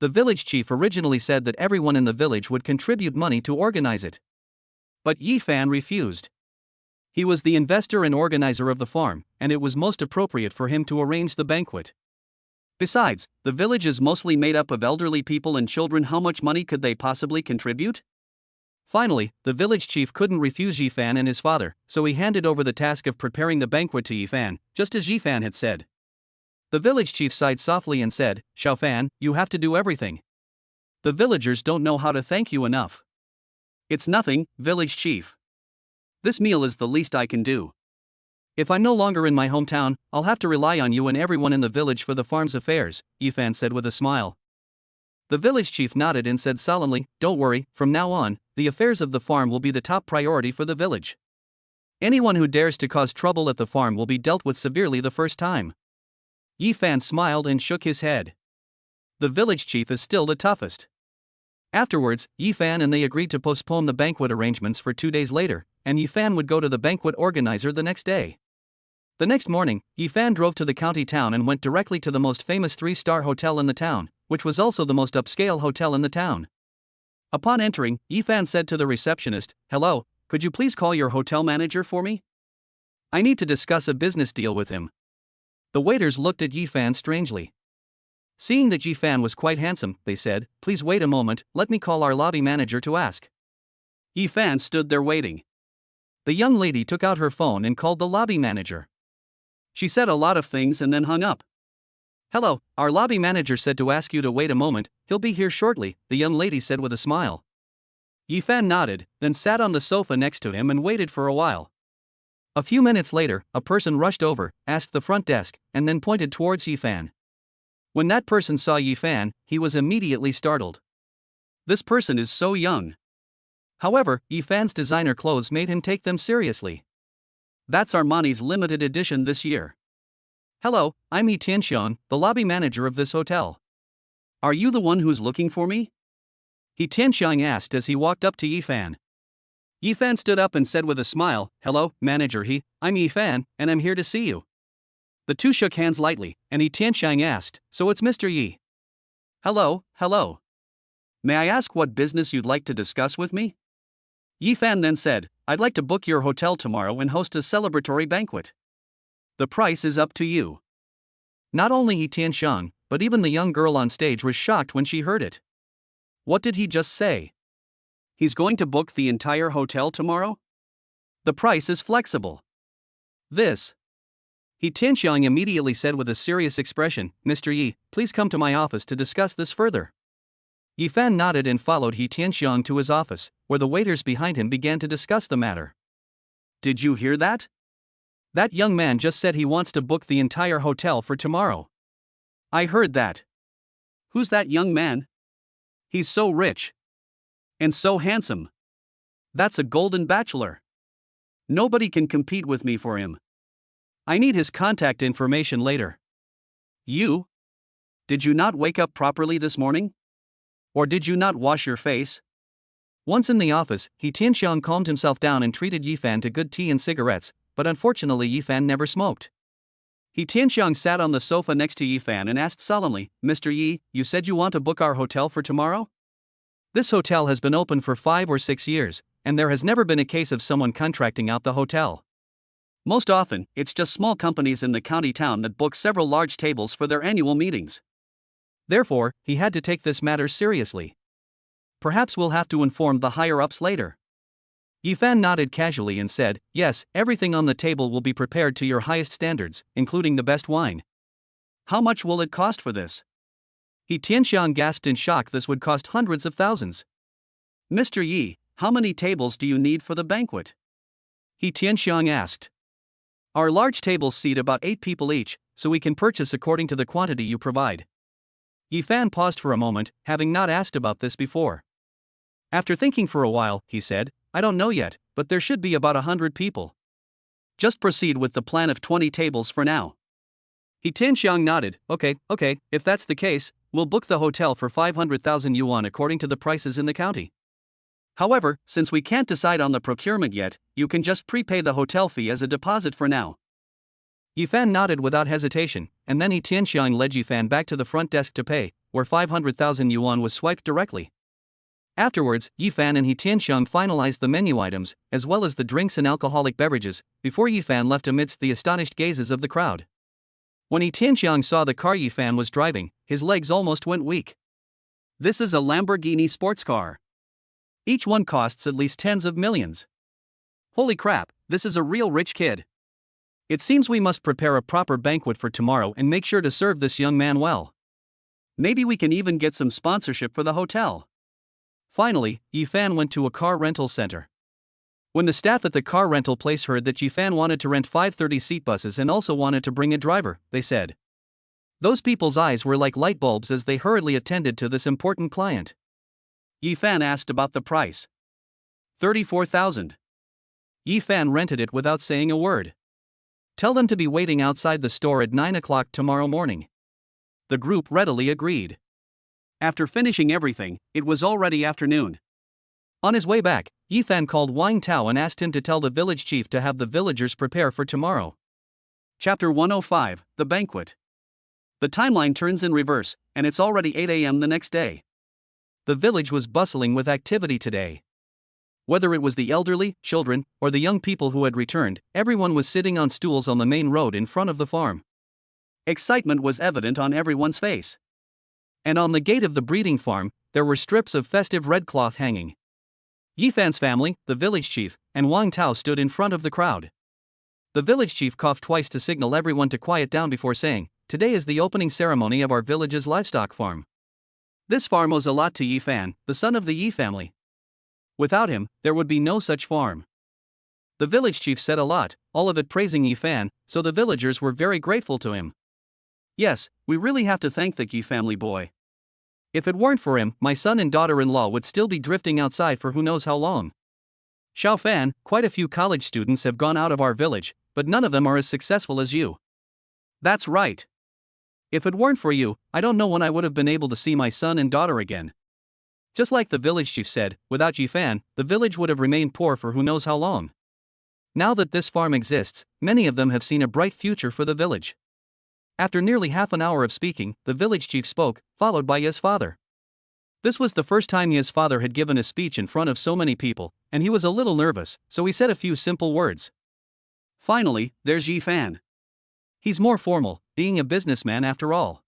The village chief originally said that everyone in the village would contribute money to organize it. But Yi Fan refused. He was the investor and organizer of the farm, and it was most appropriate for him to arrange the banquet. Besides, the village is mostly made up of elderly people and children. How much money could they possibly contribute? Finally, the village chief couldn't refuse Yifan and his father, so he handed over the task of preparing the banquet to Yifan, just as Yifan had said. The village chief sighed softly and said, "Xiaofan, you have to do everything. The villagers don't know how to thank you enough." "It's nothing, village chief. This meal is the least I can do. If I'm no longer in my hometown, I'll have to rely on you and everyone in the village for the farm's affairs," Yifan said with a smile. The village chief nodded and said solemnly, "Don't worry, from now on, the affairs of the farm will be the top priority for the village. Anyone who dares to cause trouble at the farm will be dealt with severely the first time." Yifan smiled and shook his head. The village chief is still the toughest. Afterwards, Yifan and they agreed to postpone the banquet arrangements for 2 days later, and Yifan would go to the banquet organizer the next day. The next morning, Yifan drove to the county town and went directly to the most famous 3-star hotel in the town, which was also the most upscale hotel in the town. Upon entering, Yifan said to the receptionist, "Hello, could you please call your hotel manager for me? I need to discuss a business deal with him." The waiters looked at Yifan strangely. Seeing that Yifan was quite handsome, they said, "Please wait a moment, let me call our lobby manager to ask." Yifan stood there waiting. The young lady took out her phone and called the lobby manager. She said a lot of things and then hung up. "Hello, our lobby manager said to ask you to wait a moment, he'll be here shortly," the young lady said with a smile. Yifan nodded, then sat on the sofa next to him and waited for a while. A few minutes later, a person rushed over, asked the front desk, and then pointed towards Yifan. When that person saw Yifan, he was immediately startled. This person is so young. However, Yifan's designer clothes made him take them seriously. "That's Armani's limited edition this year." "Hello, I'm Yi Tianxiang, the lobby manager of this hotel. Are you the one who's looking for me?" Yi Tianxiang asked as he walked up to Yifan. Yifan stood up and said with a smile, "Hello, manager He, I'm Yifan, and I'm here to see you." The two shook hands lightly, and Yi Tianxiang asked, "So it's Mr. Yi." Hello. May I ask what business you'd like to discuss with me?" Yifan then said, "I'd like to book your hotel tomorrow and host a celebratory banquet. The price is up to you." Not only Yi Tianxiang, but even the young girl on stage was shocked when she heard it. What did he just say? He's going to book the entire hotel tomorrow? The price is flexible. Yi Tianxiang immediately said with a serious expression, "Mr. Yi, please come to my office to discuss this further." Yifan nodded and followed Yi Tianxiang to his office, where the waiters behind him began to discuss the matter. "Did you hear that? That young man just said he wants to book the entire hotel for tomorrow." "I heard that. Who's that young man? He's so rich. And so handsome. That's a golden bachelor. Nobody can compete with me for him. I need his contact information later." "You? Did you not wake up properly this morning? Or did you not wash your face?" Once in the office, Yi Tianxiang calmed himself down and treated Yifan to good tea and cigarettes, but unfortunately Yifan never smoked. Yi Tianxiang sat on the sofa next to Yifan and asked solemnly, "Mr. Yi, you said you want to book our hotel for tomorrow? This hotel has been open for 5 or 6 years, and there has never been a case of someone contracting out the hotel. Most often, it's just small companies in the county town that book several large tables for their annual meetings. Therefore, he had to take this matter seriously. Perhaps we'll have to inform the higher-ups later." Yifan nodded casually and said, "Yes, everything on the table will be prepared to your highest standards, including the best wine." "How much will it cost for this?" Yi Tianxiang gasped in shock. "This would cost hundreds of thousands." "Mr. Yi, how many tables do you need for the banquet?" Yi Tianxiang asked. "Our large tables seat about 8 people each, so we can purchase according to the quantity you provide." Yifan paused for a moment, having not asked about this before. After thinking for a while, he said, "I don't know yet, but there should be about 100 people. Just proceed with the plan of 20 tables for now." Yi Tianxiang nodded, Okay, if that's the case, we'll book the hotel for 500,000 yuan according to the prices in the county. However, since we can't decide on the procurement yet, you can just prepay the hotel fee as a deposit for now." Yifan nodded without hesitation, and then Yi Tianxiang led Yifan back to the front desk to pay, where 500,000 yuan was swiped directly. Afterwards, Yifan and Yi Tianxiang finalized the menu items, as well as the drinks and alcoholic beverages, before Yifan left amidst the astonished gazes of the crowd. When Yi Tianxiang saw the car Yifan was driving, his legs almost went weak. This is a Lamborghini sports car. Each one costs at least tens of millions. Holy crap, this is a real rich kid. It seems we must prepare a proper banquet for tomorrow and make sure to serve this young man well. Maybe we can even get some sponsorship for the hotel. Finally, Yifan went to a car rental center. When the staff at the car rental place heard that Yifan wanted to rent 5 30-seat buses and also wanted to bring a driver, they said. Those people's eyes were like light bulbs as they hurriedly attended to this important client. Yifan asked about the price. 34,000. Yifan rented it without saying a word. Tell them to be waiting outside the store at 9 o'clock tomorrow morning. The group readily agreed. After finishing everything, it was already afternoon. On his way back, Yifan called Wang Tao and asked him to tell the village chief to have the villagers prepare for tomorrow. Chapter 105, The Banquet. The timeline turns in reverse, and it's already 8 a.m. the next day. The village was bustling with activity today. Whether it was the elderly, children, or the young people who had returned, everyone was sitting on stools on the main road in front of the farm. Excitement was evident on everyone's face. And on the gate of the breeding farm, there were strips of festive red cloth hanging. Yifan's family, the village chief, and Wang Tao stood in front of the crowd. The village chief coughed twice to signal everyone to quiet down before saying, "Today is the opening ceremony of our village's livestock farm. This farm owes a lot to Yifan, the son of the Yi family. Without him, there would be no such farm." The village chief said a lot, all of it praising Yifan, so the villagers were very grateful to him. "Yes, we really have to thank the Yi family boy. If it weren't for him, my son and daughter-in-law would still be drifting outside for who knows how long. Xiao Fan, quite a few college students have gone out of our village, but none of them are as successful as you." "That's right. If it weren't for you, I don't know when I would have been able to see my son and daughter again." Just like the village chief said, without Yifan, the village would have remained poor for who knows how long. Now that this farm exists, many of them have seen a bright future for the village. After nearly half an hour of speaking, the village chief spoke, followed by Ye's father. This was the first time Ye's father had given a speech in front of so many people, and he was a little nervous, so he said a few simple words. "Finally, there's Yifan. He's more formal, being a businessman after all.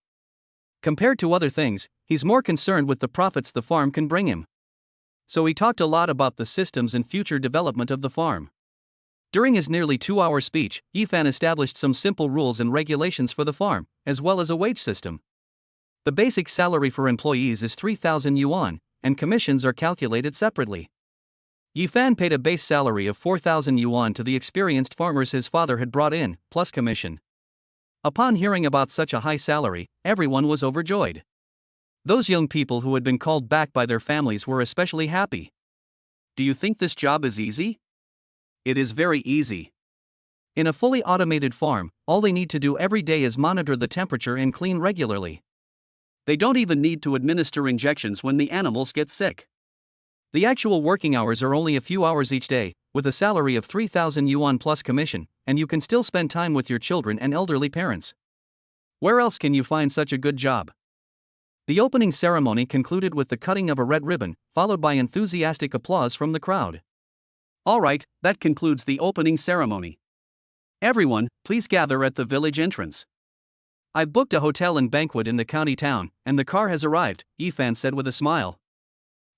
Compared to other things, he's more concerned with the profits the farm can bring him." So he talked a lot about the systems and future development of the farm. During his nearly 2-hour speech, Yifan established some simple rules and regulations for the farm, as well as a wage system. The basic salary for employees is 3,000 yuan, and commissions are calculated separately. Yifan paid a base salary of 4,000 yuan to the experienced farmers his father had brought in, plus commission. Upon hearing about such a high salary, everyone was overjoyed. Those young people who had been called back by their families were especially happy. "Do you think this job is easy?" "It is very easy. In a fully automated farm, all they need to do every day is monitor the temperature and clean regularly. They don't even need to administer injections when the animals get sick. The actual working hours are only a few hours each day, with a salary of 3,000 yuan plus commission, and you can still spend time with your children and elderly parents. Where else can you find such a good job?" The opening ceremony concluded with the cutting of a red ribbon, followed by enthusiastic applause from the crowd. "Alright, that concludes the opening ceremony. Everyone, please gather at the village entrance. I've booked a hotel and banquet in the county town, and the car has arrived," Yifan said with a smile.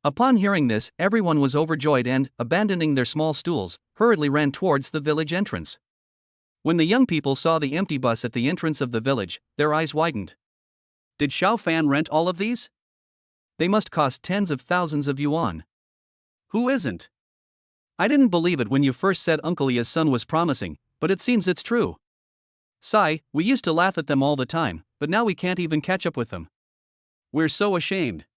Upon hearing this, everyone was overjoyed and, abandoning their small stools, hurriedly ran towards the village entrance. When the young people saw the empty bus at the entrance of the village, their eyes widened. Did Xiao Fan rent all of these? They must cost tens of thousands of yuan. Who isn't? I didn't believe it when you first said Uncle Ya's son was promising, but it seems it's true. Sigh, we used to laugh at them all the time, but now we can't even catch up with them. We're so ashamed.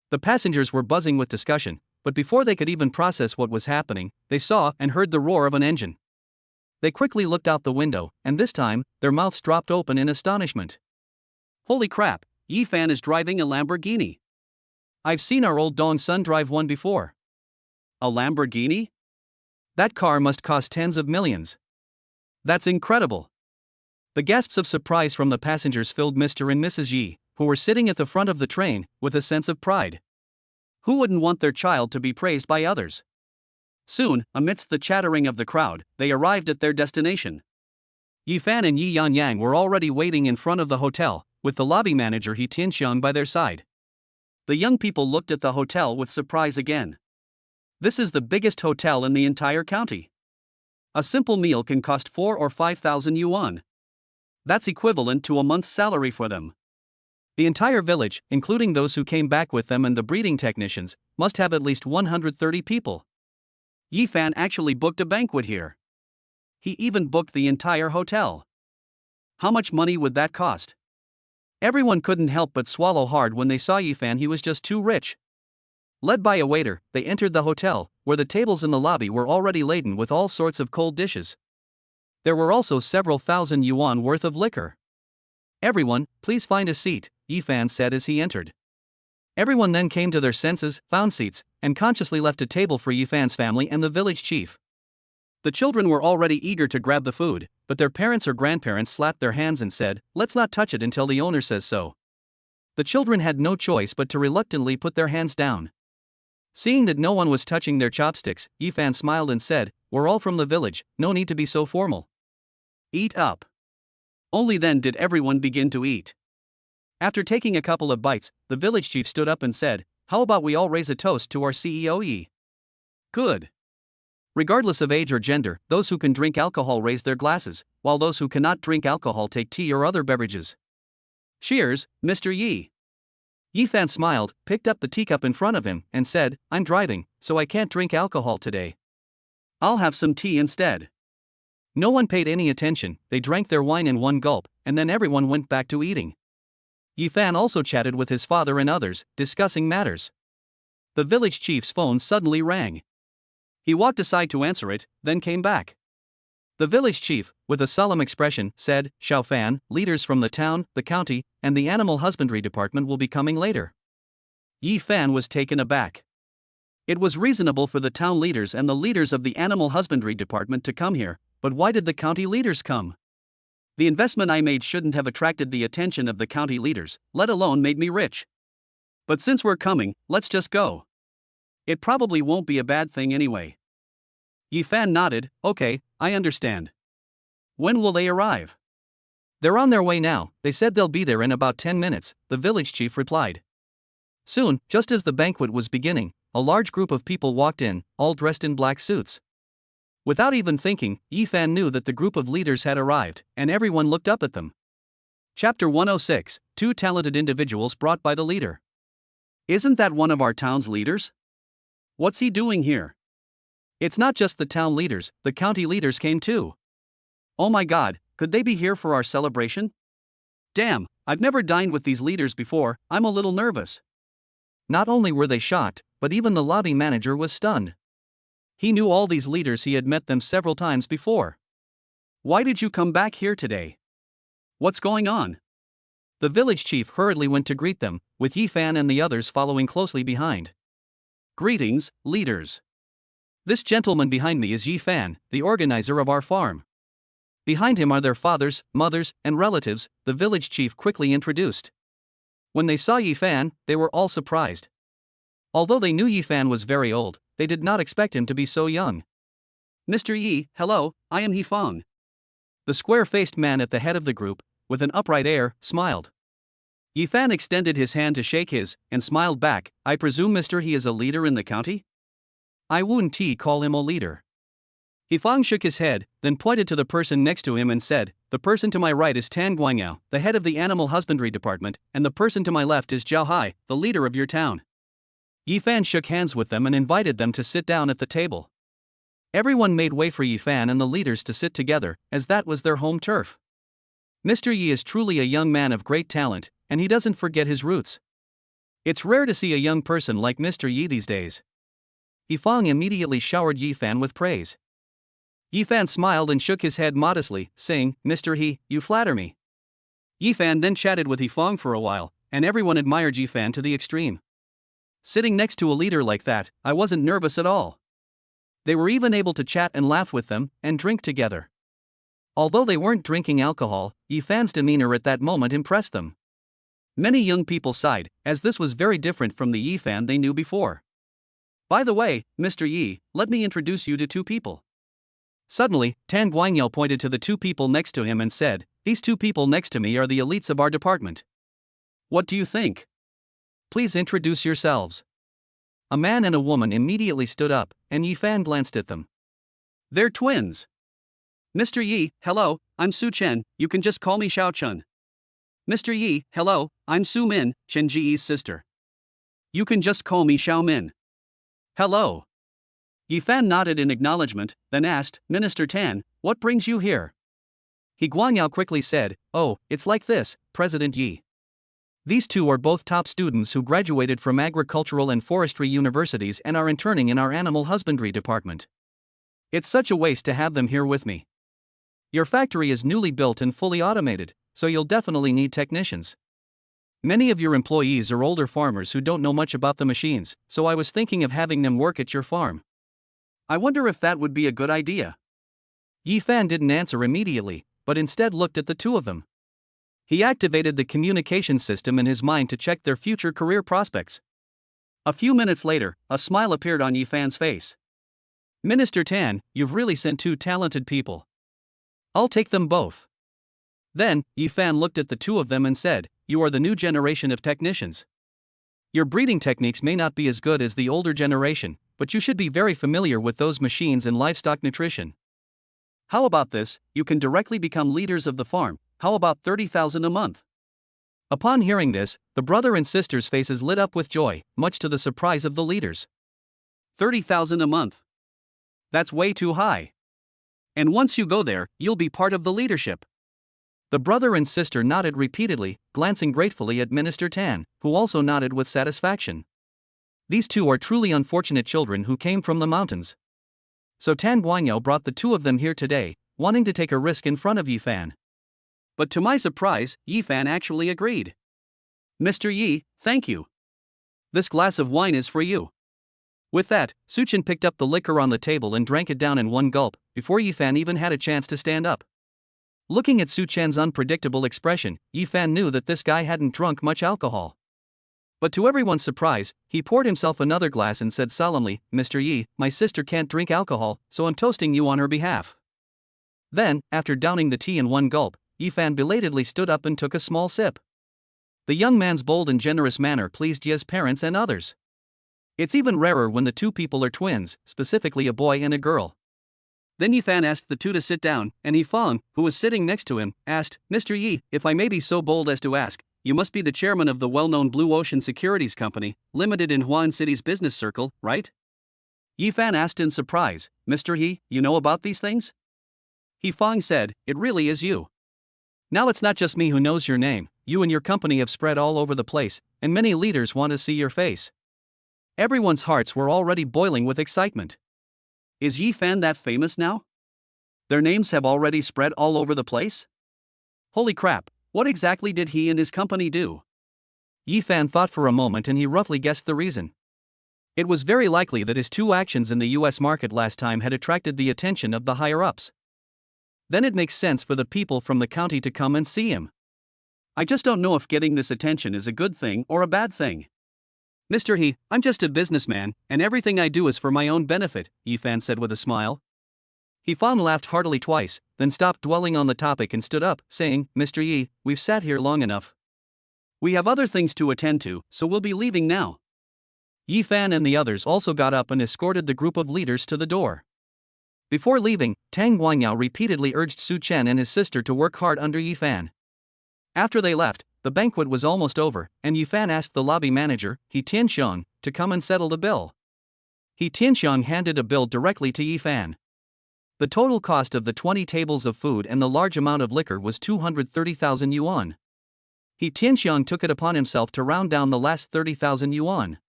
The passengers were buzzing with discussion, but before they could even process what was happening, they saw and heard the roar of an engine. They quickly looked out the window, and this time, their mouths dropped open in astonishment. Holy crap, Yifan is driving a Lamborghini. I've seen our old Dong son drive one before. A Lamborghini? That car must cost tens of millions. That's incredible. The gasps of surprise from the passengers filled Mr. and Mrs. Yi, who were sitting at the front of the train, with a sense of pride. Who wouldn't want their child to be praised by others? Soon, amidst the chattering of the crowd, they arrived at their destination. Yifan and Yi Yangyang were already waiting in front of the hotel, with the lobby manager He Tianxiang by their side. The young people looked at the hotel with surprise again. This is the biggest hotel in the entire county. A simple meal can cost 4 or 5,000 yuan. That's equivalent to a month's salary for them. The entire village, including those who came back with them and the breeding technicians, must have at least 130 people. Yifan actually booked a banquet here. He even booked the entire hotel. How much money would that cost? Everyone couldn't help but swallow hard when they saw Yifan. He was just too rich. Led by a waiter, they entered the hotel, where the tables in the lobby were already laden with all sorts of cold dishes. There were also several thousand yuan worth of liquor. "Everyone, please find a seat," Yifan said as he entered. Everyone then came to their senses, found seats, and consciously left a table for Yifan's family and the village chief. The children were already eager to grab the food, but their parents or grandparents slapped their hands and said, "Let's not touch it until the owner says so." The children had no choice but to reluctantly put their hands down. Seeing that no one was touching their chopsticks, Yifan smiled and said, "We're all from the village, no need to be so formal. Eat up." Only then did everyone begin to eat. After taking a couple of bites, the village chief stood up and said, "How about we all raise a toast to our CEO Yi?" Good. Regardless of age or gender, those who can drink alcohol raise their glasses, while those who cannot drink alcohol take tea or other beverages. Cheers, Mr. Yi. Yifan smiled, picked up the teacup in front of him, and said, "I'm driving, so I can't drink alcohol today. I'll have some tea instead." No one paid any attention, they drank their wine in one gulp, and then everyone went back to eating. Yifan also chatted with his father and others, discussing matters. The village chief's phone suddenly rang. He walked aside to answer it, then came back. The village chief, with a solemn expression, said, "Xiaofan, leaders from the town, the county, and the animal husbandry department will be coming later." Yifan was taken aback. It was reasonable for the town leaders and the leaders of the animal husbandry department to come here, but why did the county leaders come? The investment I made shouldn't have attracted the attention of the county leaders, let alone made me rich. But since we're coming, let's just go. It probably won't be a bad thing anyway. Yifan nodded, "Okay, I understand. When will they arrive?" "They're on their way now, they said they'll be there in about 10 minutes, the village chief replied. Soon, just as the banquet was beginning, a large group of people walked in, all dressed in black suits. Without even thinking, Yifan knew that the group of leaders had arrived, and everyone looked up at them. Chapter 106, Two Talented Individuals Brought by the Leader. "Isn't that one of our town's leaders? What's he doing here?" It's not just the town leaders, the county leaders came too. "Oh my god, could they be here for our celebration? Damn, I've never dined with these leaders before, I'm a little nervous." Not only were they shocked, but even the lobby manager was stunned. He knew all these leaders, he had met them several times before. "Why did you come back here today? What's going on?" The village chief hurriedly went to greet them, with Yifan and the others following closely behind. "Greetings, leaders. This gentleman behind me is Yifan, the organizer of our farm. Behind him are their fathers, mothers, and relatives," the village chief quickly introduced. When they saw Yifan, they were all surprised. Although they knew Yifan was very old, they did not expect him to be so young. "Mr. Yi, hello, I am Yifang." The square-faced man at the head of the group, with an upright air, smiled. Yifan extended his hand to shake his, and smiled back. "I presume Mr. He is a leader in the county?" "I wouldn't call him a leader." Yifang shook his head, then pointed to the person next to him and said, "The person to my right is Tan Guangyao, the head of the animal husbandry department, and the person to my left is Zhao Hai, the leader of your town." Yifan shook hands with them and invited them to sit down at the table. Everyone made way for Yifan and the leaders to sit together, as that was their home turf. Mr. Yi is truly a young man of great talent, and he doesn't forget his roots. It's rare to see a young person like Mr. Yi these days. Yifang immediately showered Yifan with praise. Yifan smiled and shook his head modestly, saying, "Mr. He, you flatter me." Yifan then chatted with Yifang for a while, and everyone admired Yifan to the extreme. Sitting next to a leader like that, I wasn't nervous at all. They were even able to chat and laugh with them, and drink together. Although they weren't drinking alcohol, Yifan's demeanor at that moment impressed them. Many young people sighed, as this was very different from the Yifan they knew before. "By the way, Mr. Yi, let me introduce you to two people. Suddenly, Tan Guangyao pointed to the two people next to him and said, "These two people next to me are the elites of our department. What do you think? Please introduce yourselves." A man and a woman immediately stood up, and Yi Fan glanced at them. "They're twins. Mr. Yi, hello, I'm Su Chen, you can just call me Xiao Chun. Mr. Yi, hello, I'm Su Min, Chen Ji's sister. You can just call me Xiao Min." "Hello." Yi Fan nodded in acknowledgement, then asked, "Minister Tan, what brings you here?" He Guangyao quickly said, "Oh, it's like this, President Yi. These two are both top students who graduated from agricultural and forestry universities and are interning in our animal husbandry department. It's such a waste to have them here with me. Your factory is newly built and fully automated, so you'll definitely need technicians. Many of your employees are older farmers who don't know much about the machines, so I was thinking of having them work at your farm. I wonder if that would be a good idea." Yi Fan didn't answer immediately, but instead looked at the two of them. He activated the communication system in his mind to check their future career prospects. A few minutes later, a smile appeared on Yi Fan's face. "Minister Tan, you've really sent two talented people. I'll take them both." Then, Yi Fan looked at the two of them and said, "You are the new generation of technicians. Your breeding techniques may not be as good as the older generation, but you should be very familiar with those machines and livestock nutrition. How about this, you can directly become leaders of the farm. How about 30,000 a month?" Upon hearing this, the brother and sister's faces lit up with joy, much to the surprise of the leaders. 30,000 a month. That's way too high. And once you go there, you'll be part of the leadership. The brother and sister nodded repeatedly, glancing gratefully at Minister Tan, who also nodded with satisfaction. These two are truly unfortunate children who came from the mountains. So Tan Guangyao brought the two of them here today, wanting to take a risk in front of Yi Fan. But to my surprise, Yi Fan actually agreed. "Mr. Yi, thank you. This glass of wine is for you." With that, Su Chen picked up the liquor on the table and drank it down in one gulp, before Yi Fan even had a chance to stand up. Looking at Su Chen's unpredictable expression, Yi Fan knew that this guy hadn't drunk much alcohol. But to everyone's surprise, he poured himself another glass and said solemnly, "Mr. Yi, my sister can't drink alcohol, so I'm toasting you on her behalf." Then, after downing the tea in one gulp, Yi Fan belatedly stood up and took a small sip. The young man's bold and generous manner pleased Yi's parents and others. It's even rarer when the two people are twins, specifically a boy and a girl. Then Yi Fan asked the two to sit down, and Yi Fang, who was sitting next to him, asked, "Mr. Yi, if I may be so bold as to ask, you must be the chairman of the well-known Blue Ocean Securities Company, limited in Huan City's business circle, right?" Yi Fan asked in surprise, "Mr. Yi, you know about these things?" Yi Fang said, "It really is you. Now it's not just me who knows your name, you and your company have spread all over the place, and many leaders want to see your face." Everyone's hearts were already boiling with excitement. Is Yi Fan that famous now? Their names have already spread all over the place? Holy crap, what exactly did he and his company do? Yi Fan thought for a moment and he roughly guessed the reason. It was very likely that his two actions in the US market last time had attracted the attention of the higher-ups. Then it makes sense for the people from the county to come and see him. I just don't know if getting this attention is a good thing or a bad thing. "Mr. He, I'm just a businessman, and everything I do is for my own benefit," Yi Fan said with a smile. Yi Fan laughed heartily twice, then stopped dwelling on the topic and stood up, saying, "Mr. Yi, we've sat here long enough. We have other things to attend to, so we'll be leaving now." Yi Fan and the others also got up and escorted the group of leaders to the door. Before leaving, Tang Guangyao repeatedly urged Su Chen and his sister to work hard under Yi Fan. After they left, the banquet was almost over, and Yi Fan asked the lobby manager, He Tianxiang, to come and settle the bill. He Tianxiang handed a bill directly to Yi Fan. The total cost of the 20 tables of food and the large amount of liquor was 230,000 yuan. He Tianxiang took it upon himself to round down the last 30,000 yuan.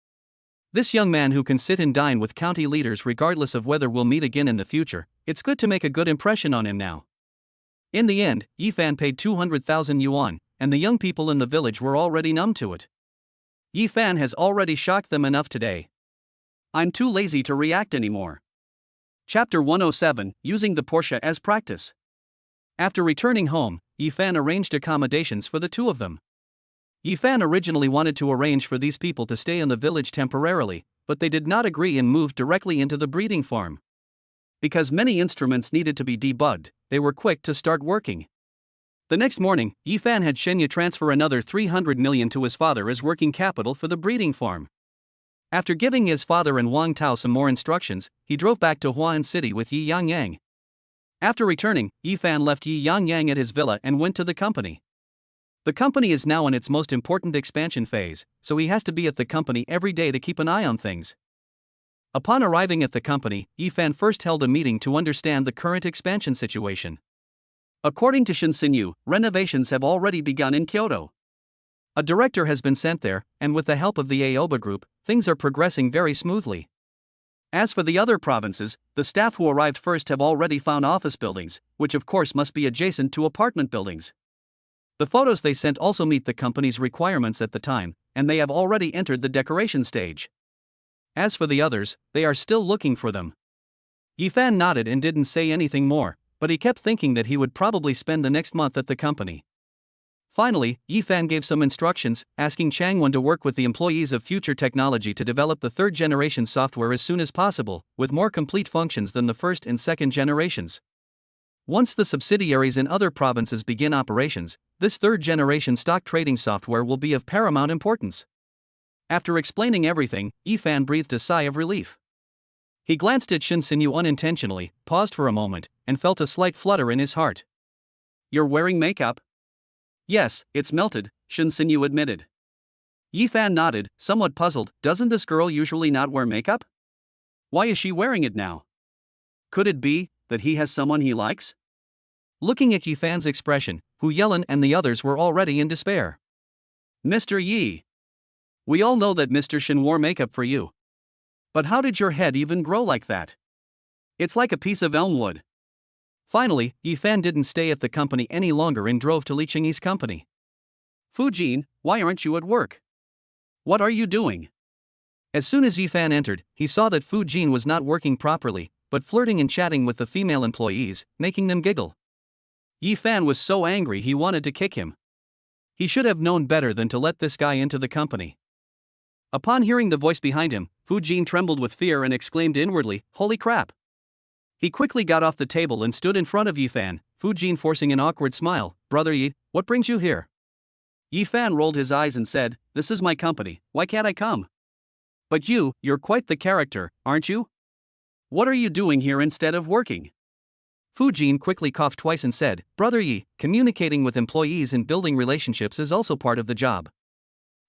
This young man who can sit and dine with county leaders regardless of whether we'll meet again in the future, it's good to make a good impression on him now. In the end, Yi Fan paid 200,000 yuan, and the young people in the village were already numb to it. Yi Fan has already shocked them enough today. I'm too lazy to react anymore. Chapter 107, Using the Porsche as Practice. After returning home, Yi Fan arranged accommodations for the two of them. Yi Fan originally wanted to arrange for these people to stay in the village temporarily, but they did not agree and moved directly into the breeding farm. Because many instruments needed to be debugged, they were quick to start working. The next morning, Yifan had Shenya transfer another 300 million to his father as working capital for the breeding farm. After giving his father and Wang Tao some more instructions, he drove back to Huan City with Yi Yangyang. After returning, Yifan left Yi Yangyang at his villa and went to the company. The company is now in its most important expansion phase, so he has to be at the company every day to keep an eye on things. Upon arriving at the company, Yifan first held a meeting to understand the current expansion situation. According to Shinsenyu, renovations have already begun in Kyoto. A director has been sent there, and with the help of the Aoba group, things are progressing very smoothly. As for the other provinces, the staff who arrived first have already found office buildings, which of course must be adjacent to apartment buildings. The photos they sent also meet the company's requirements at the time, and they have already entered the decoration stage. As for the others, they are still looking for them. Yifan nodded and didn't say anything more, but he kept thinking that he would probably spend the next month at the company. Finally, Yifan gave some instructions, asking Changwon to work with the employees of Future Technology to develop the third-generation software as soon as possible, with more complete functions than the first and second generations. Once the subsidiaries in other provinces begin operations, this third-generation stock trading software will be of paramount importance. After explaining everything, Yifan breathed a sigh of relief. He glanced at Shinsenyu unintentionally, paused for a moment, and felt a slight flutter in his heart. "You're wearing makeup?" "Yes, it's melted," Shinsenyu admitted. Yifan nodded, somewhat puzzled. "Doesn't this girl usually not wear makeup? Why is she wearing it now? Could it be that he has someone he likes?" Looking at Yifan's expression, Hu Yelin and the others were already in despair. "Mr. Yi, we all know that Mr. Shin wore makeup for you. But how did your head even grow like that? It's like a piece of elm wood." Finally, Yifan didn't stay at the company any longer and drove to Li Qingyi's company. "Fujin, why aren't you at work? What are you doing?" As soon as Yifan entered, he saw that Fujin was not working properly, but flirting and chatting with the female employees, making them giggle. Yifan was so angry he wanted to kick him. He should have known better than to let this guy into the company. Upon hearing the voice behind him, Fujin trembled with fear and exclaimed inwardly, "Holy crap!" He quickly got off the table and stood in front of Yifan, Fujin forcing an awkward smile. "Brother Yi, what brings you here?" Yifan rolled his eyes and said, "This is my company, why can't I come?" "But you're quite the character, aren't you? What are you doing here instead of working?" Fujin quickly coughed twice and said, "Brother Yi, communicating with employees and building relationships is also part of the job.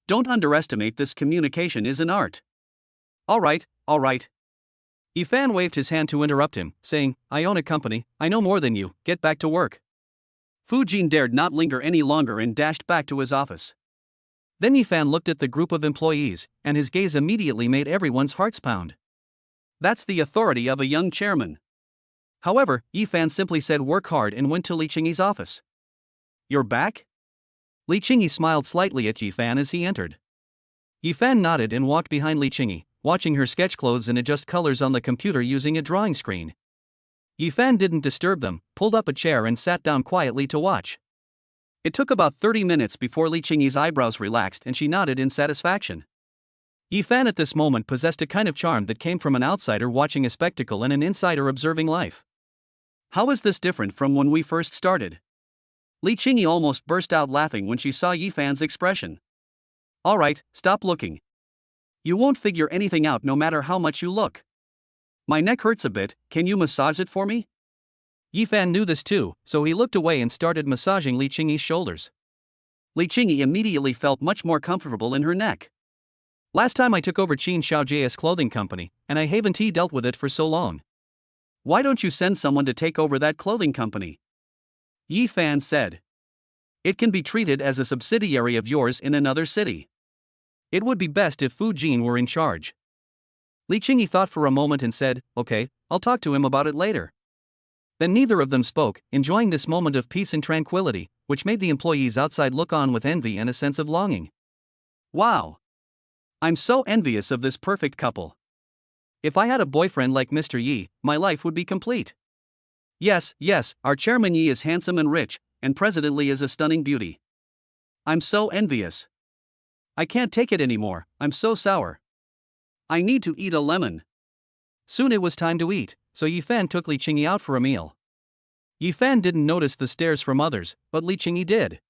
Don't underestimate this, communication is an art." All right. Yifan waved his hand to interrupt him, saying, "I own a company, I know more than you, get back to work." Fujin dared not linger any longer and dashed back to his office. Then Yifan looked at the group of employees, and his gaze immediately made everyone's hearts pound. That's the authority of a young chairman. However, Yifan simply said work hard and went to Li Qingyi's office. "You're back?" Li Qingyi smiled slightly at Yifan as he entered. Yifan nodded and walked behind Li Qingyi, watching her sketch clothes and adjust colors on the computer using a drawing screen. Yifan didn't disturb them, pulled up a chair and sat down quietly to watch. It took about 30 minutes before Li Qingyi's eyebrows relaxed and she nodded in satisfaction. Yifan at this moment possessed a kind of charm that came from an outsider watching a spectacle and an insider observing life. "How is this different from when we first started?" Li Qingyi almost burst out laughing when she saw Yifan's expression. "All right, stop looking. You won't figure anything out no matter how much you look. My neck hurts a bit, can you massage it for me?" Yifan knew this too, so he looked away and started massaging Li Qingyi's shoulders. Li Qingyi immediately felt much more comfortable in her neck. "Last time I took over Qin Xiaojie's clothing company, and I haven't dealt with it for so long. Why don't you send someone to take over that clothing company?" Yifan said. "It can be treated as a subsidiary of yours in another city. It would be best if Fujin were in charge." Li Qingyi thought for a moment and said, "Okay, I'll talk to him about it later." Then neither of them spoke, enjoying this moment of peace and tranquility, which made the employees outside look on with envy and a sense of longing. "Wow! I'm so envious of this perfect couple. If I had a boyfriend like Mr. Yi, my life would be complete. Yes, our chairman Yi is handsome and rich, and President Li is a stunning beauty. I'm so envious. I can't take it anymore, I'm so sour. I need to eat a lemon." Soon it was time to eat, so Yifan took Li Qingyi out for a meal. Yifan didn't notice the stares from others, but Li Qingyi did.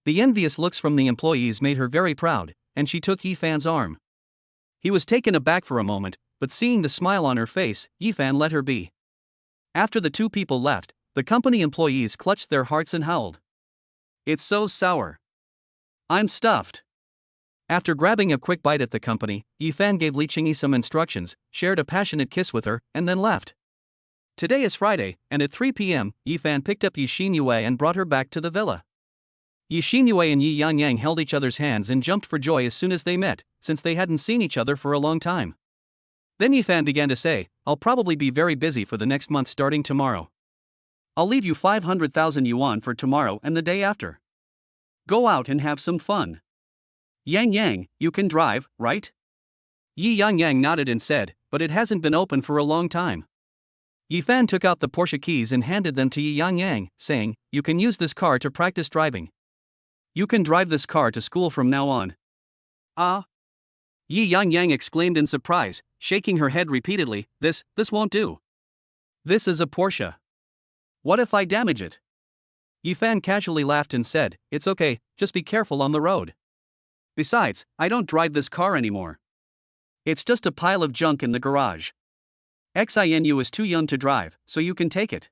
The envious looks from the employees made her very proud, and she took Yifan's arm. He was taken aback for a moment, but seeing the smile on her face, Yifan let her be. After the two people left, the company employees clutched their hearts and howled. "It's so sour. I'm stuffed." After grabbing a quick bite at the company, Yifan gave Li Qingyi some instructions, shared a passionate kiss with her, and then left. Today is Friday, and at 3 p.m., Yifan picked up Yi Xinyue and brought her back to the villa. Yi Xinyue and Yi Yangyang held each other's hands and jumped for joy as soon as they met, since they hadn't seen each other for a long time. Then Yifan began to say, "I'll probably be very busy for the next month starting tomorrow. I'll leave you 500,000 yuan for tomorrow and the day after. Go out and have some fun. Yang Yang, you can drive, right?" Yi Yangyang nodded and said, "But it hasn't been open for a long time." Yifan took out the Porsche keys and handed them to Yi Yangyang, saying, "You can use this car to practice driving. You can drive this car to school from now on." "Ah?" Yi Yangyang exclaimed in surprise, shaking her head repeatedly, This won't do. This is a Porsche. What if I damage it?" Yifan casually laughed and said, "It's okay, just be careful on the road. Besides, I don't drive this car anymore. It's just a pile of junk in the garage. Xinu is too young to drive, so you can take it.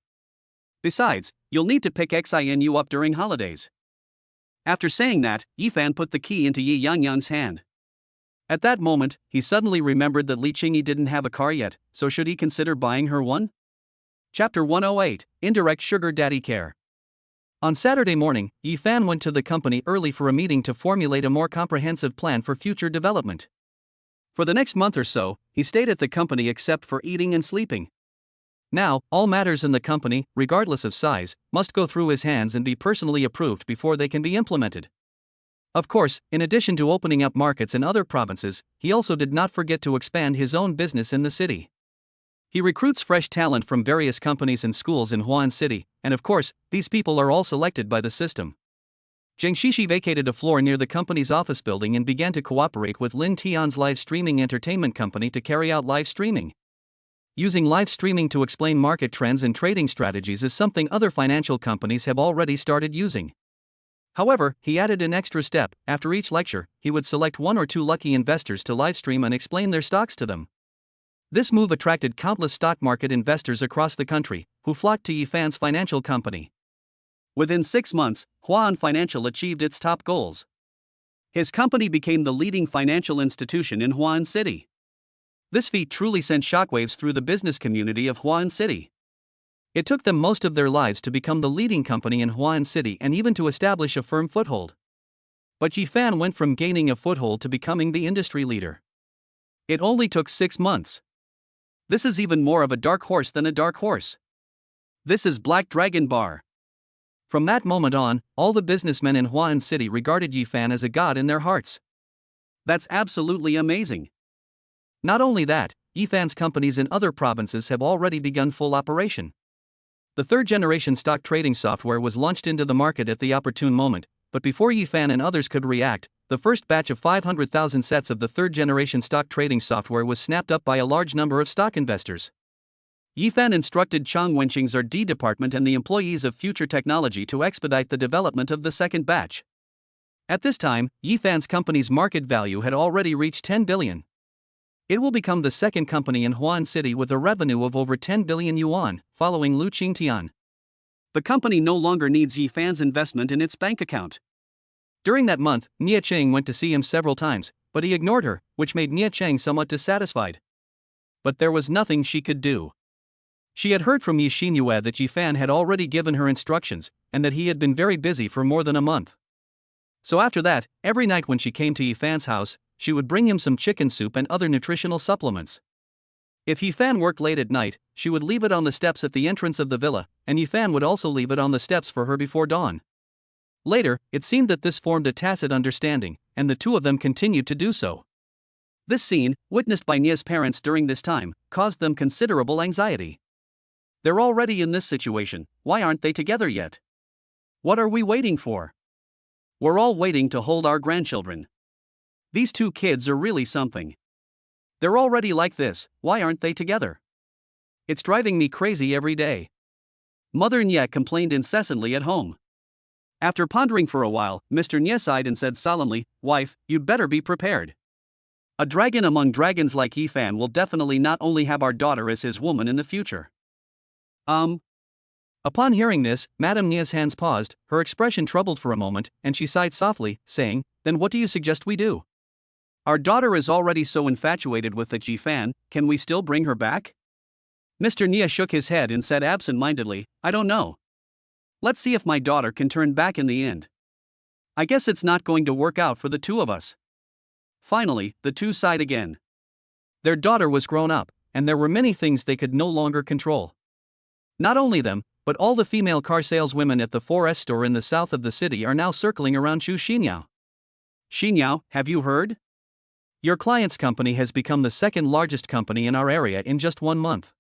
Besides, you'll need to pick Xinu up during holidays." After saying that, Yifan put the key into Yi Yangyang's hand. At that moment, he suddenly remembered that Li Qingyi didn't have a car yet, so should he consider buying her one? Chapter 108, Indirect Sugar Daddy Care. On Saturday morning, Yifan went to the company early for a meeting to formulate a more comprehensive plan for future development. For the next month or so, he stayed at the company except for eating and sleeping. Now, all matters in the company, regardless of size, must go through his hands and be personally approved before they can be implemented. Of course, in addition to opening up markets in other provinces, he also did not forget to expand his own business in the city. He recruits fresh talent from various companies and schools in Huan City, and of course, these people are all selected by the system. Zheng Shishi vacated a floor near the company's office building and began to cooperate with Lin Tian's live streaming entertainment company to carry out live streaming. Using live streaming to explain market trends and trading strategies is something other financial companies have already started using. However, he added an extra step. After each lecture, he would select one or two lucky investors to livestream and explain their stocks to them. This move attracted countless stock market investors across the country, who flocked to Yifan's financial company. Within 6 months, Huan Financial achieved its top goals. His company became the leading financial institution in Huan City. This feat truly sent shockwaves through the business community of Huan City. It took them most of their lives to become the leading company in Huan City and even to establish a firm foothold. But Yifan went from gaining a foothold to becoming the industry leader. It only took 6 months. This is even more of a dark horse than a dark horse. This is Black Dragon Bar. From that moment on, all the businessmen in Huan City regarded Yifan as a god in their hearts. That's absolutely amazing. Not only that, Yifan's companies in other provinces have already begun full operation. The third-generation stock trading software was launched into the market at the opportune moment, but before Yifan and others could react, the first batch of 500,000 sets of the third-generation stock trading software was snapped up by a large number of stock investors. Yifan instructed Chang Wenqing's R&D department and the employees of Future Technology to expedite the development of the second batch. At this time, Yifan's company's market value had already reached 10 billion. It will become the second company in Huan City with a revenue of over 10 billion yuan, following Lu Qingtian. The company no longer needs Yifan's investment in its bank account. During that month, Nia Cheng went to see him several times, but he ignored her, which made Nia Cheng somewhat dissatisfied. But there was nothing she could do. She had heard from Yi Xinyue that Yifan had already given her instructions, and that he had been very busy for more than a month. So after that, every night when she came to Yifan's house, she would bring him some chicken soup and other nutritional supplements. If Yifan worked late at night, she would leave it on the steps at the entrance of the villa, and Yifan would also leave it on the steps for her before dawn. Later, it seemed that this formed a tacit understanding, and the two of them continued to do so. This scene, witnessed by Nia's parents during this time, caused them considerable anxiety. They're already in this situation, why aren't they together yet? What are we waiting for? We're all waiting to hold our grandchildren. These two kids are really something. They're already like this, why aren't they together? It's driving me crazy every day. Mother Nye complained incessantly at home. After pondering for a while, Mr. Nye sighed and said solemnly, "Wife, you'd better be prepared. A dragon among dragons like Yifan will definitely not only have our daughter as his woman in the future." Upon hearing this, Madame Nye's hands paused, her expression troubled for a moment, and she sighed softly, saying, "Then what do you suggest we do? Our daughter is already so infatuated with the Yifan, can we still bring her back?" Mr. Nye shook his head and said absent-mindedly, "I don't know. Let's see if my daughter can turn back in the end. I guess it's not going to work out for the two of us." Finally, the two sighed again. Their daughter was grown up, and there were many things they could no longer control. Not only them, but all the female car saleswomen at the 4S store in the south of the city are now circling around Chu Xinyao. "Xinyao, have you heard? Your client's company has become the second largest company in our area in just 1 month."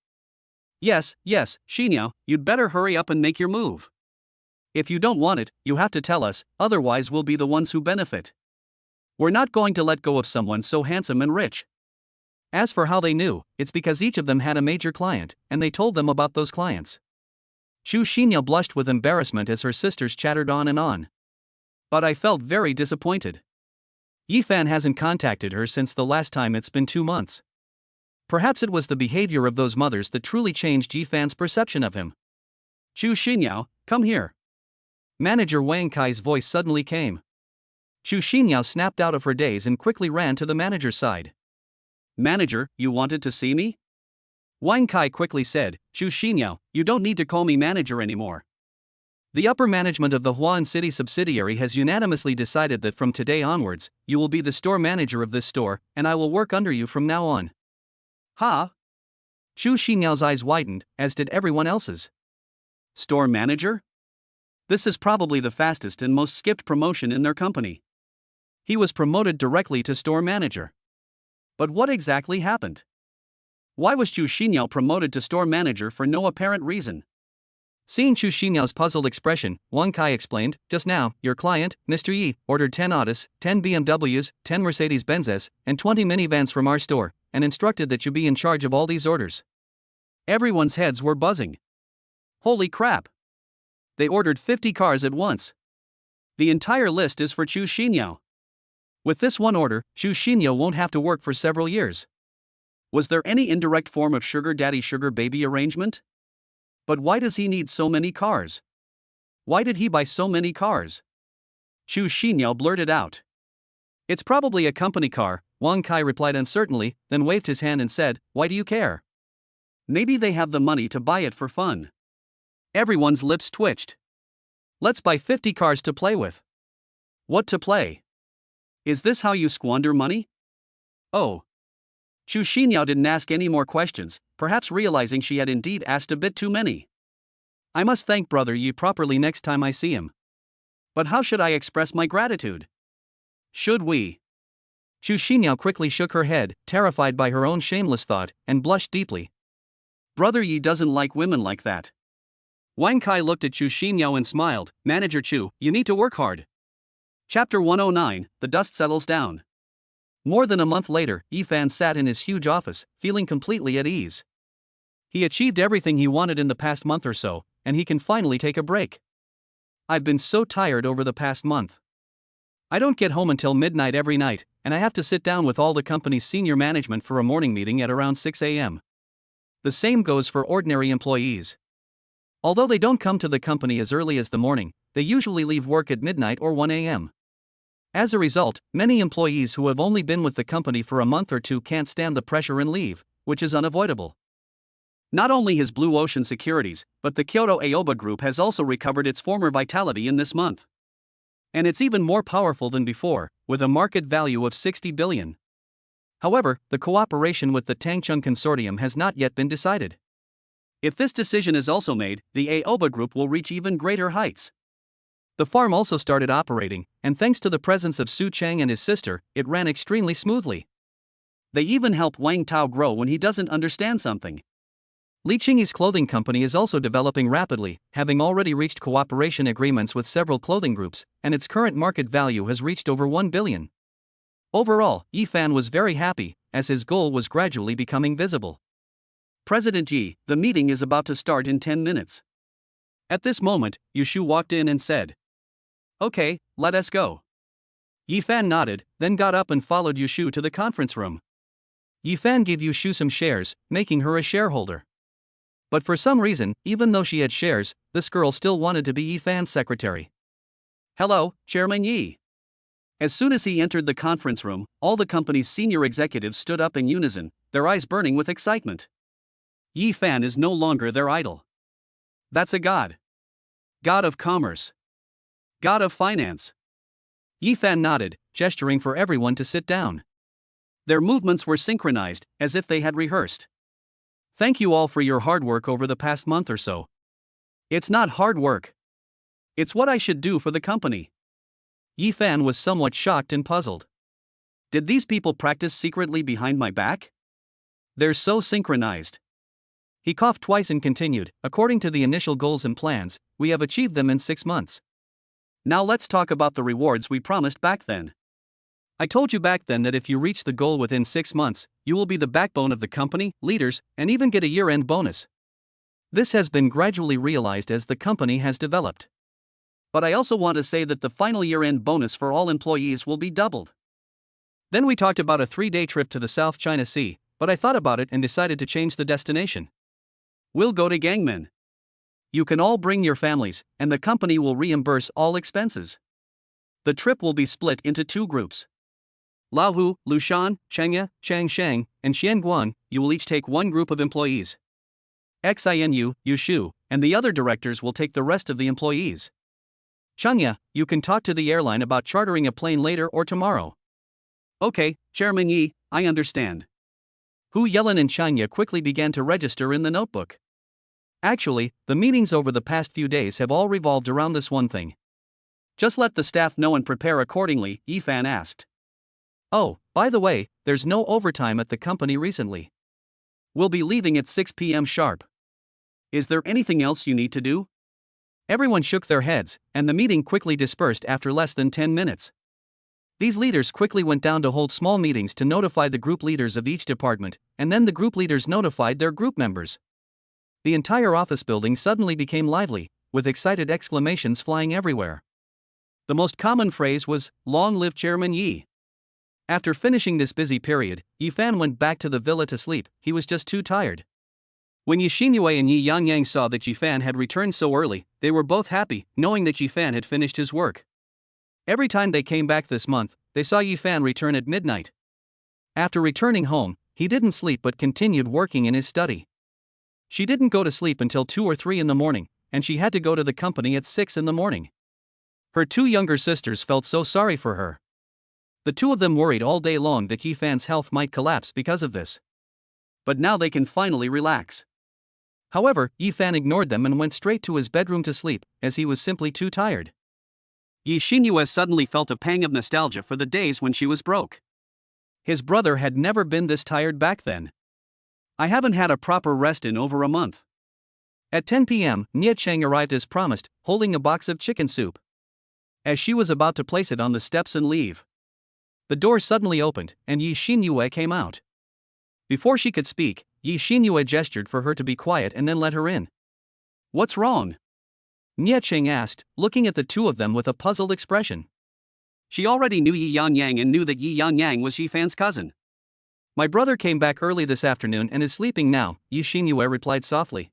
Yes, Xinyao, you'd better hurry up and make your move. If you don't want it, you have to tell us, otherwise we'll be the ones who benefit. We're not going to let go of someone so handsome and rich. As for how they knew, it's because each of them had a major client, and they told them about those clients. Chu Xinyao blushed with embarrassment as her sisters chattered on and on. "But I felt very disappointed. Yifan hasn't contacted her since the last time. It's been 2 months. Perhaps it was the behavior of those mothers that truly changed Yifan's perception of him." "Chu Xinyao, come here." Manager Wang Kai's voice suddenly came. Chu Xinyao snapped out of her daze and quickly ran to the manager's side. "Manager, you wanted to see me?" Wang Kai quickly said, "Chu Xinyao, you don't need to call me manager anymore. The upper management of the Huan City subsidiary has unanimously decided that from today onwards, you will be the store manager of this store, and I will work under you from now on." "Huh?" Chu Xinyao's eyes widened, as did everyone else's. "Store manager? This is probably the fastest and most skipped promotion in their company." He was promoted directly to store manager. But what exactly happened? Why was Chu Xinyao promoted to store manager for no apparent reason? Seeing Chu Xinyao's puzzled expression, Wang Kai explained, "Just now, your client, Mr. Yi, ordered 10 Autos, 10 BMWs, 10 Mercedes-Benzes, and 20 minivans from our store, and instructed that you be in charge of all these orders." Everyone's heads were buzzing. Holy crap! They ordered 50 cars at once. The entire list is for Chu Xinyao. With this one order, Chu Xinyao won't have to work for several years. Was there any indirect form of sugar daddy sugar baby arrangement? But why does he need so many cars? Why did he buy so many cars? Chu Xinyao blurted out. "It's probably a company car," Wang Kai replied uncertainly, then waved his hand and said, "Why do you care? Maybe they have the money to buy it for fun." Everyone's lips twitched. "Let's buy 50 cars to play with." What to play? Is this how you squander money? Oh. Chu Xinyao didn't ask any more questions, perhaps realizing she had indeed asked a bit too many. "I must thank Brother Yi properly next time I see him. But how should I express my gratitude? Should we?" Chu Xinyao quickly shook her head, terrified by her own shameless thought, and blushed deeply. "Brother Yi doesn't like women like that." Wang Kai looked at Chu Xinyao and smiled, "Manager Chu, you need to work hard." Chapter 109, The Dust Settles Down. More than a month later, Yifan sat in his huge office, feeling completely at ease. He achieved everything he wanted in the past month or so, and he can finally take a break. "I've been so tired over the past month. I don't get home until midnight every night, and I have to sit down with all the company's senior management for a morning meeting at around 6 a.m. The same goes for ordinary employees. Although they don't come to the company as early as the morning, they usually leave work at midnight or 1 a.m. As a result, many employees who have only been with the company for a month or two can't stand the pressure and leave, which is unavoidable. Not only has Blue Ocean Securities, but the Kyoto Aoba Group has also recovered its former vitality in this month. And it's even more powerful than before, with a market value of 60 billion. However, the cooperation with the Tangchung Consortium has not yet been decided. If this decision is also made, the Aoba Group will reach even greater heights. The farm also started operating, and thanks to the presence of Su Cheng and his sister, it ran extremely smoothly. They even help Wang Tao grow when he doesn't understand something. Li Qingyi's clothing company is also developing rapidly, having already reached cooperation agreements with several clothing groups, and its current market value has reached over 1 billion. Overall, Yifan was very happy, as his goal was gradually becoming visible. President Yi, the meeting is about to start in 10 minutes. At this moment, Yushu walked in and said, "Okay, let us go." Yifan nodded, then got up and followed Yushu to the conference room. Yifan gave Yushu some shares, making her a shareholder. But for some reason, even though she had shares, this girl still wanted to be Yifan's secretary. "Hello, Chairman Yi." As soon as he entered the conference room, all the company's senior executives stood up in unison, their eyes burning with excitement. Yifan is no longer their idol. That's a god. God of commerce. God of finance. Yifan nodded, gesturing for everyone to sit down. Their movements were synchronized, as if they had rehearsed. "Thank you all for your hard work over the past month or so. It's not hard work. It's what I should do for the company." Yifan was somewhat shocked and puzzled. Did these people practice secretly behind my back? They're so synchronized. He coughed twice and continued, "According to the initial goals and plans, we have achieved them in 6 months. Now let's talk about the rewards we promised back then. I told you back then that if you reach the goal within 6 months, you will be the backbone of the company, leaders, and even get a year-end bonus. This has been gradually realized as the company has developed. But I also want to say that the final year-end bonus for all employees will be doubled. Then we talked about a 3-day trip to the South China Sea, but I thought about it and decided to change the destination. We'll go to Gangmen. You can all bring your families, and the company will reimburse all expenses. The trip will be split into 2 groups. Laohu, Lushan, Chengya, Changsheng, and Xianguan, you will each take 1 group of employees. Xinu, Yushu, and the other directors will take the rest of the employees. Chengya, you can talk to the airline about chartering a plane later or tomorrow." "Okay, Chairman Yi, I understand." Hu Yelin and Chengya quickly began to register in the notebook. Actually, the meetings over the past few days have all revolved around this one thing. "Just let the staff know and prepare accordingly," Yifan asked. "Oh, by the way, there's no overtime at the company recently. We'll be leaving at 6 p.m. sharp. Is there anything else you need to do?" Everyone shook their heads, and the meeting quickly dispersed after less than 10 minutes. These leaders quickly went down to hold small meetings to notify the group leaders of each department, and then the group leaders notified their group members. The entire office building suddenly became lively, with excited exclamations flying everywhere. The most common phrase was, "Long live Chairman Yi." After finishing this busy period, Yifan went back to the villa to sleep. He was just too tired. When Yi Xinyue and Yi Yangyang saw that Yifan had returned so early, they were both happy, knowing that Yifan had finished his work. Every time they came back this month, they saw Yifan return at midnight. After returning home, he didn't sleep but continued working in his study. She didn't go to sleep until 2 or 3 in the morning, and she had to go to the company at 6 in the morning. Her 2 younger sisters felt so sorry for her. The 2 of them worried all day long that Yifan's health might collapse because of this. But now they can finally relax. However, Yifan ignored them and went straight to his bedroom to sleep, as he was simply too tired. Yi Xinyue suddenly felt a pang of nostalgia for the days when she was broke. His brother had never been this tired back then. "I haven't had a proper rest in over a month." At 10 p.m., Nia Cheng arrived as promised, holding a box of chicken soup. As she was about to place it on the steps and leave, the door suddenly opened, and Yi Xinyue came out. Before she could speak, Yi Xinyue gestured for her to be quiet and then let her in. "What's wrong?" Nia Cheng asked, looking at the 2 of them with a puzzled expression. She already knew Yi Yangyang and knew that Yi Yangyang was Yifan's cousin. "My brother came back early this afternoon and is sleeping now," Yi Xinyue replied softly.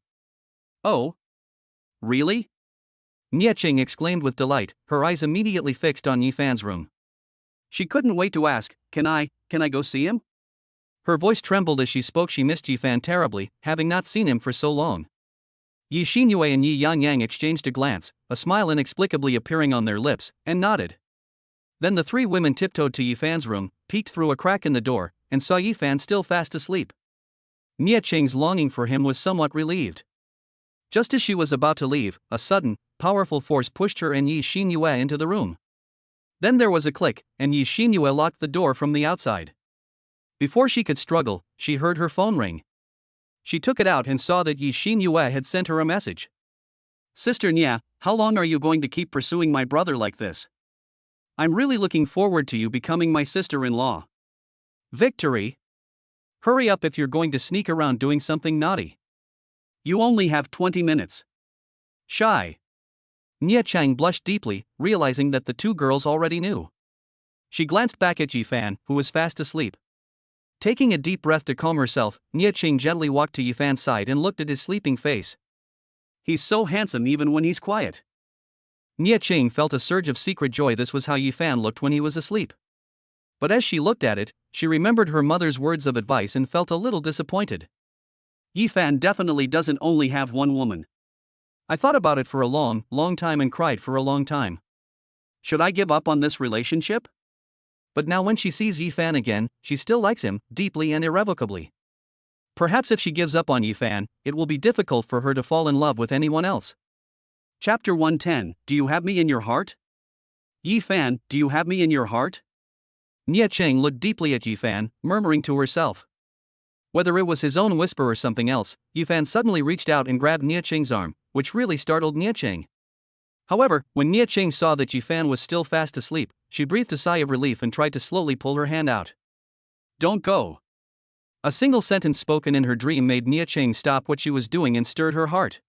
"Oh? Really?" Nia Cheng exclaimed with delight, her eyes immediately fixed on Yifan's room. She couldn't wait to ask, Can I go see him?" Her voice trembled as she spoke. She missed Yifan terribly, having not seen him for so long. Yi Xinyue and Yi Yangyang exchanged a glance, a smile inexplicably appearing on their lips, and nodded. Then the 3 women tiptoed to Yifan's room, peeked through a crack in the door, and saw Yifan still fast asleep. Nia Cheng's longing for him was somewhat relieved. Just as she was about to leave, a sudden, powerful force pushed her and Yi Xinyue into the room. Then there was a click, and Yi Xinyue locked the door from the outside. Before she could struggle, she heard her phone ring. She took it out and saw that Yi Xinyue had sent her a message. "Sister Nia, how long are you going to keep pursuing my brother like this? I'm really looking forward to you becoming my sister-in-law." Victory! Hurry up if you're going to sneak around doing something naughty. You only have 20 minutes. Shy. Nia Chang blushed deeply, realizing that the two girls already knew. She glanced back at Yifan, who was fast asleep. Taking a deep breath to calm herself, Nia Chang gently walked to Yifan's side and looked at his sleeping face. He's so handsome even when he's quiet. Nia Chang felt a surge of secret joy. This was how Yifan looked when he was asleep. But as she looked at it, she remembered her mother's words of advice and felt a little disappointed. Yifan definitely doesn't only have one woman. I thought about it for a long time and cried for a long time. Should I give up on this relationship? But now when she sees Yifan again, she still likes him, deeply and irrevocably. Perhaps if she gives up on Yifan, it will be difficult for her to fall in love with anyone else. Chapter 110, Do You Have Me in Your Heart? Yifan, do you have me in your heart? Nia Chang looked deeply at Yifan, murmuring to herself. Whether it was his own whisper or something else, Yifan suddenly reached out and grabbed Nia Chang's arm, which really startled Nia Chang. However, when Nia Chang saw that Yifan was still fast asleep, she breathed a sigh of relief and tried to slowly pull her hand out. Don't go. A single sentence spoken in her dream made Nia Chang stop what she was doing and stirred her heart.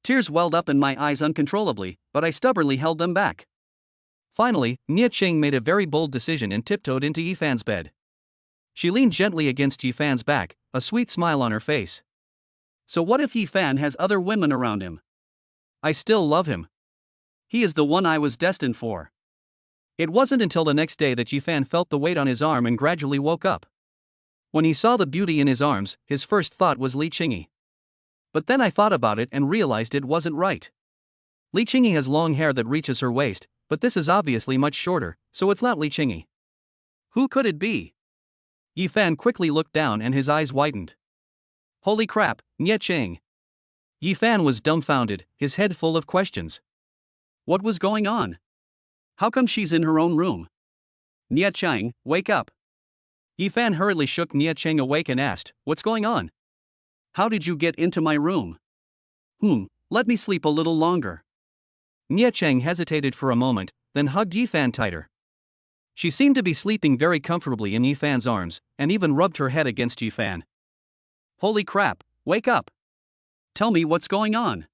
Tears welled up in my eyes uncontrollably, but I stubbornly held them back. Finally, Nia Chang made a very bold decision and tiptoed into Yifan's bed. She leaned gently against Yifan's back, a sweet smile on her face. So what if Yifan has other women around him? I still love him. He is the one I was destined for. It wasn't until the next day that Yifan felt the weight on his arm and gradually woke up. When he saw the beauty in his arms, his first thought was Li Qingyi. But then I thought about it and realized it wasn't right. Li Qingyi has long hair that reaches her waist, but this is obviously much shorter, so it's not Li Qingyi. Who could it be? Yifan quickly looked down and his eyes widened. Holy crap, Nia Chang. Yifan was dumbfounded, his head full of questions. What was going on? How come she's in her own room? Nia Chang, wake up. Yifan hurriedly shook Nia Chang awake and asked, What's going on? How did you get into my room? Let me sleep a little longer. Nia Chang hesitated for a moment, then hugged Yifan tighter. She seemed to be sleeping very comfortably in Yifan's arms, and even rubbed her head against Yifan. Holy crap, wake up! Tell me what's going on.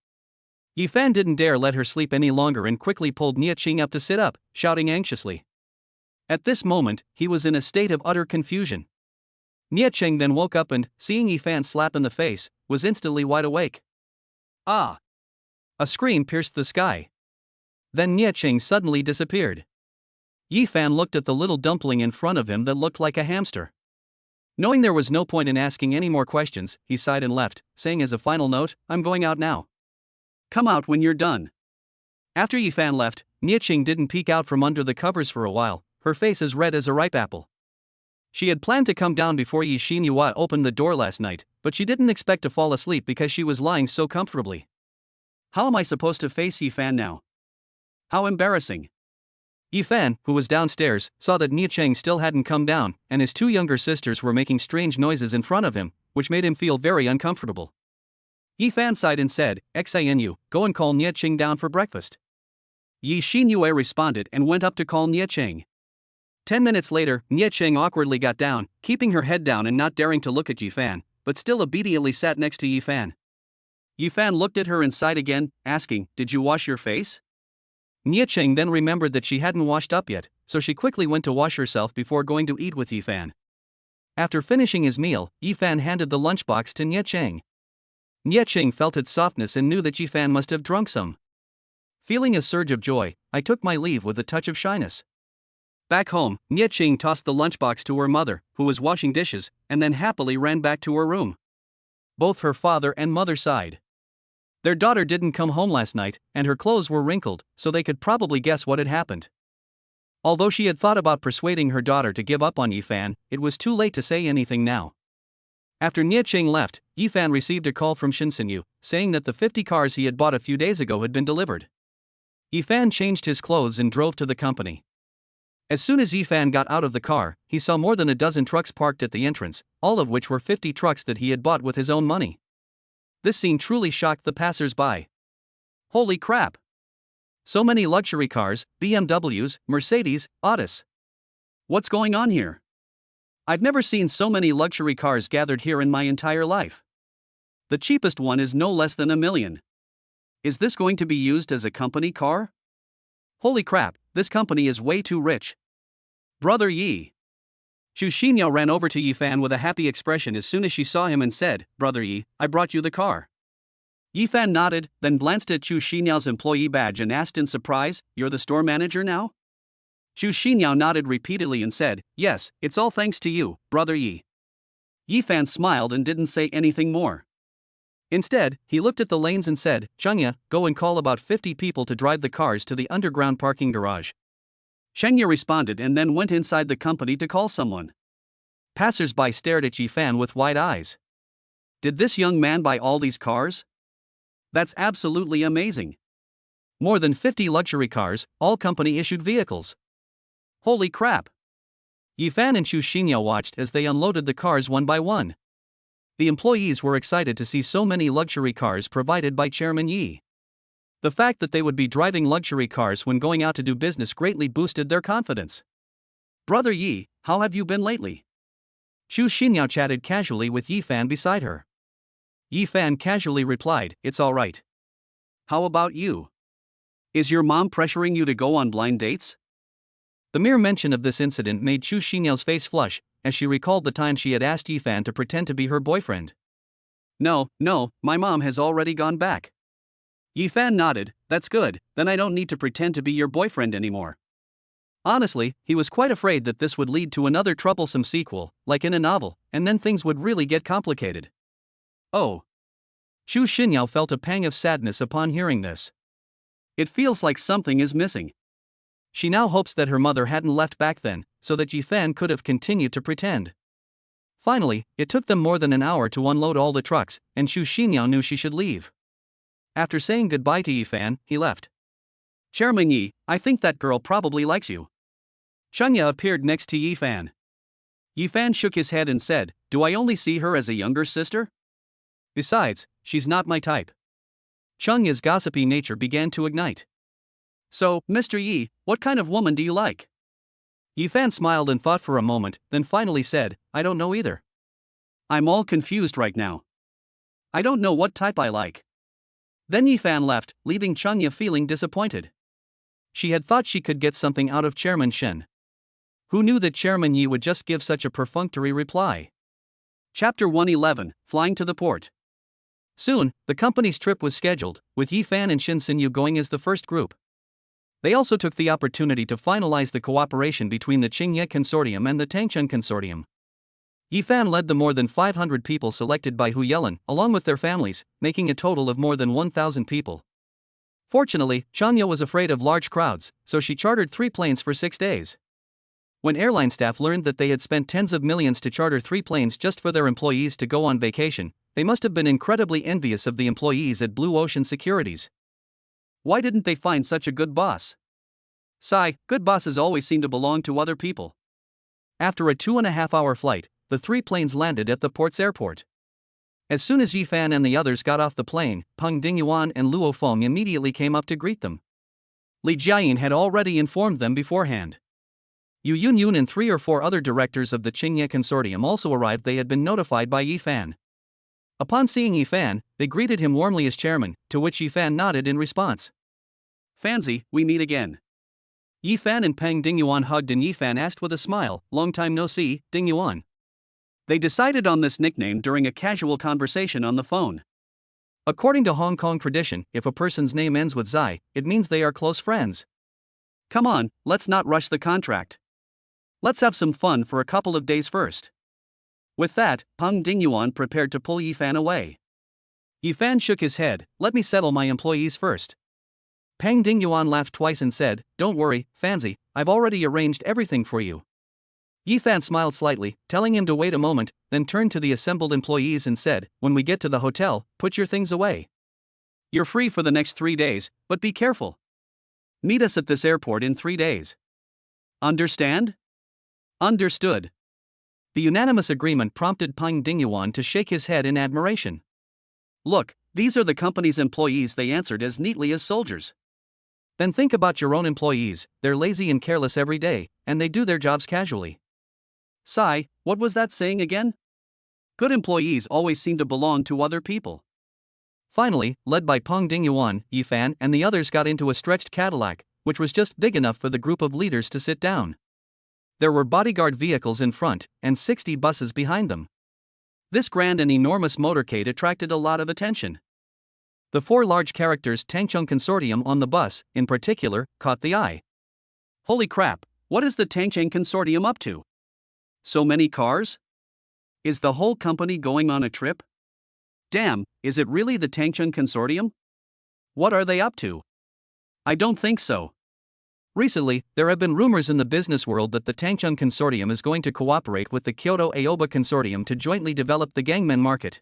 Yifan didn't dare let her sleep any longer and quickly pulled Nia Chang up to sit up, shouting anxiously. At this moment, he was in a state of utter confusion. Nia Chang then woke up and, seeing Yifan slap in the face, was instantly wide awake. Ah! A scream pierced the sky. Then Nia Chang suddenly disappeared. Yifan looked at the little dumpling in front of him that looked like a hamster. Knowing there was no point in asking any more questions, he sighed and left, saying as a final note, I'm going out now. Come out when you're done. After Yifan left, Nia Chang didn't peek out from under the covers for a while, her face as red as a ripe apple. She had planned to come down before Yi Xinyue opened the door last night, but she didn't expect to fall asleep because she was lying so comfortably. How am I supposed to face Yifan now? How embarrassing. Yifan, who was downstairs, saw that Nia Chang still hadn't come down, and his two younger sisters were making strange noises in front of him, which made him feel very uncomfortable. Yifan sighed and said, Xinu, go and call Nia Chang down for breakfast. Yi Xinyue responded and went up to call Nia Chang. 10 minutes later, Nia Chang awkwardly got down, keeping her head down and not daring to look at Yifan, but still obediently sat next to Yifan. Yifan looked at her and sighed again, asking, Did you wash your face? Nia Chang then remembered that she hadn't washed up yet, so she quickly went to wash herself before going to eat with Yifan. After finishing his meal, Yifan handed the lunchbox to Nia Chang. Nia Chang felt its softness and knew that Yifan must have drunk some. Feeling a surge of joy, I took my leave with a touch of shyness. Back home, Nia Chang tossed the lunchbox to her mother, who was washing dishes, and then happily ran back to her room. Both her father and mother sighed. Their daughter didn't come home last night, and her clothes were wrinkled, so they could probably guess what had happened. Although she had thought about persuading her daughter to give up on Yifan, it was too late to say anything now. After Nia Chang left, Yifan received a call from Shinsenyu, saying that the 50 cars he had bought a few days ago had been delivered. Yifan changed his clothes and drove to the company. As soon as Yifan got out of the car, he saw more than a dozen trucks parked at the entrance, all of which were 50 trucks that he had bought with his own money. This scene truly shocked the passers-by. Holy crap! So many luxury cars, BMWs, Mercedes, Autos. What's going on here? I've never seen so many luxury cars gathered here in my entire life. The cheapest one is no less than $1 million. Is this going to be used as a company car? Holy crap, this company is way too rich. Brother Yi. Chu Xinyao ran over to Yi Fan with a happy expression as soon as she saw him and said, Brother Yi, I brought you the car. Yi Fan nodded, then glanced at Chu Xinyao's employee badge and asked in surprise, You're the store manager now? Chu Xinyao nodded repeatedly and said, Yes, it's all thanks to you, Brother Yi. Yi Fan smiled and didn't say anything more. Instead, he looked at the lanes and said, Chengya, go and call about 50 people to drive the cars to the underground parking garage. Chengya responded and then went inside the company to call someone. Passers-by stared at Yi Fan with wide eyes. Did this young man buy all these cars? That's absolutely amazing. More than 50 luxury cars, all company-issued vehicles. Holy crap! Yi Fan and Chu Xinyao watched as they unloaded the cars one by one. The employees were excited to see so many luxury cars provided by Chairman Yi. The fact that they would be driving luxury cars when going out to do business greatly boosted their confidence. Brother Yi, how have you been lately? Chu Xinyao chatted casually with Yi Fan beside her. Yi Fan casually replied, It's alright. How about you? Is your mom pressuring you to go on blind dates? The mere mention of this incident made Chu Xinyao's face flush, as she recalled the time she had asked Yi Fan to pretend to be her boyfriend. No, my mom has already gone back. Yi Fan nodded, That's good, then I don't need to pretend to be your boyfriend anymore. Honestly, he was quite afraid that this would lead to another troublesome sequel, like in a novel, and then things would really get complicated. Oh. Chu Xinyao felt a pang of sadness upon hearing this. It feels like something is missing. She now hopes that her mother hadn't left back then, so that Yi Fan could have continued to pretend. Finally, it took them more than an hour to unload all the trucks, and Chu Xinyao knew she should leave. After saying goodbye to Yi Fan, he left. Chairman Yi, I think that girl probably likes you. Chengya appeared next to Yi Fan. Yi Fan shook his head and said, Do I only see her as a younger sister? Besides, she's not my type. Chengya's gossipy nature began to ignite. So, Mr. Yi, what kind of woman do you like? Yi Fan smiled and thought for a moment, then finally said, I don't know either. I'm all confused right now. I don't know what type I like. Then Yi Fan left, leaving Chengya feeling disappointed. She had thought she could get something out of Chairman Shen. Who knew that Chairman Yi would just give such a perfunctory reply? Chapter 111, Flying to the Port. Soon, the company's trip was scheduled, with Yi Fan and Shin Xinyu going as the first group. They also took the opportunity to finalize the cooperation between the Qingye Consortium and the Tangcheng Consortium. Yi Fan led the more than 500 people selected by Hu Yelan, along with their families, making a total of more than 1,000 people. Fortunately, Chengya was afraid of large crowds, so she chartered 3 planes for 6 days. When airline staff learned that they had spent tens of millions to charter 3 planes just for their employees to go on vacation, they must have been incredibly envious of the employees at Blue Ocean Securities. Why didn't they find such a good boss? Sigh, good bosses always seem to belong to other people. After a 2.5-hour flight, the 3 planes landed at the port's airport. As soon as Yi Fan and the others got off the plane, Peng Dingyuan and Luo Feng immediately came up to greet them. Li Jiayin had already informed them beforehand. Yu Yunyun and 3 or 4 other directors of the Qingye Consortium also arrived. They had been notified by Yi Fan. Upon seeing Yi Fan, they greeted him warmly as chairman, to which Yi Fan nodded in response. Fanzi, we meet again. Yi Fan and Peng Dingyuan hugged and Yi Fan asked with a smile, Long time no see, Dingyuan. They decided on this nickname during a casual conversation on the phone. According to Hong Kong tradition, if a person's name ends with Zai, it means they are close friends. Come on, let's not rush the contract. Let's have some fun for a couple of days first. With that, Peng Dingyuan prepared to pull Yi Fan away. Yi Fan shook his head, Let me settle my employees first. Peng Dingyuan laughed twice and said, Don't worry, Fanzi, I've already arranged everything for you. Yi Fan smiled slightly, telling him to wait a moment, then turned to the assembled employees and said, When we get to the hotel, put your things away. You're free for the next 3 days, but be careful. Meet us at this airport in 3 days. Understand? Understood. The unanimous agreement prompted Peng Dingyuan to shake his head in admiration. Look, these are the company's employees, they answered as neatly as soldiers. Then think about your own employees, they're lazy and careless every day, and they do their jobs casually. Sigh, what was that saying again? Good employees always seem to belong to other people. Finally, led by Peng Dingyuan, Yifan and the others got into a stretched Cadillac, which was just big enough for the group of leaders to sit down. There were bodyguard vehicles in front, and 60 buses behind them. This grand and enormous motorcade attracted a lot of attention. The 4 large characters Tangchung Consortium on the bus, in particular, caught the eye. Holy crap, what is the Tangchung Consortium up to? So many cars? Is the whole company going on a trip? Damn, is it really the Tangchung Consortium? What are they up to? I don't think so. Recently, there have been rumors in the business world that the Tangchung Consortium is going to cooperate with the Kyoto Aoba Consortium to jointly develop the Gangmen market.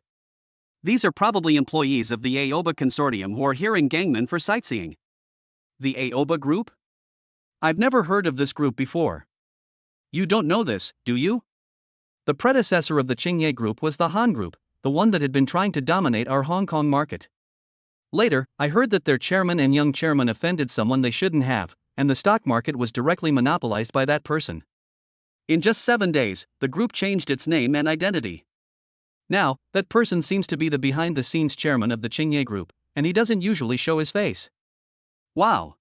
These are probably employees of the Aoba Consortium who are here in Gangmen for sightseeing. The Aoba Group? I've never heard of this group before. You don't know this, do you? The predecessor of the Qingye Group was the Han Group, the one that had been trying to dominate our Hong Kong market. Later, I heard that their chairman and young chairman offended someone they shouldn't have, and the stock market was directly monopolized by that person. In just 7 days, the group changed its name and identity. Now, that person seems to be the behind-the-scenes chairman of the Qingye Group, and he doesn't usually show his face. Wow!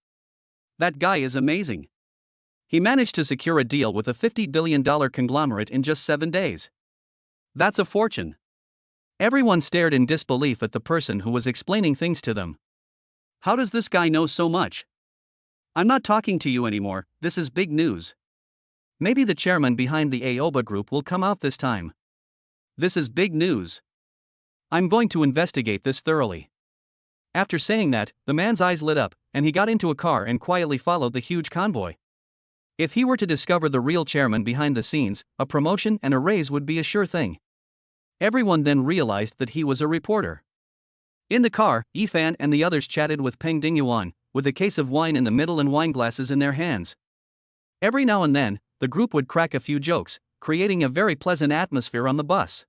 That guy is amazing. He managed to secure a deal with a $50 billion conglomerate in just 7 days. That's a fortune. Everyone stared in disbelief at the person who was explaining things to them. How does this guy know so much? I'm not talking to you anymore, this is big news. Maybe the chairman behind the Aoba Group will come out this time. This is big news. I'm going to investigate this thoroughly. After saying that, the man's eyes lit up, and he got into a car and quietly followed the huge convoy. If he were to discover the real chairman behind the scenes, a promotion and a raise would be a sure thing. Everyone then realized that he was a reporter. In the car, Yifan and the others chatted with Peng Dingyuan, with a case of wine in the middle and wine glasses in their hands. Every now and then, the group would crack a few jokes, creating a very pleasant atmosphere on the bus.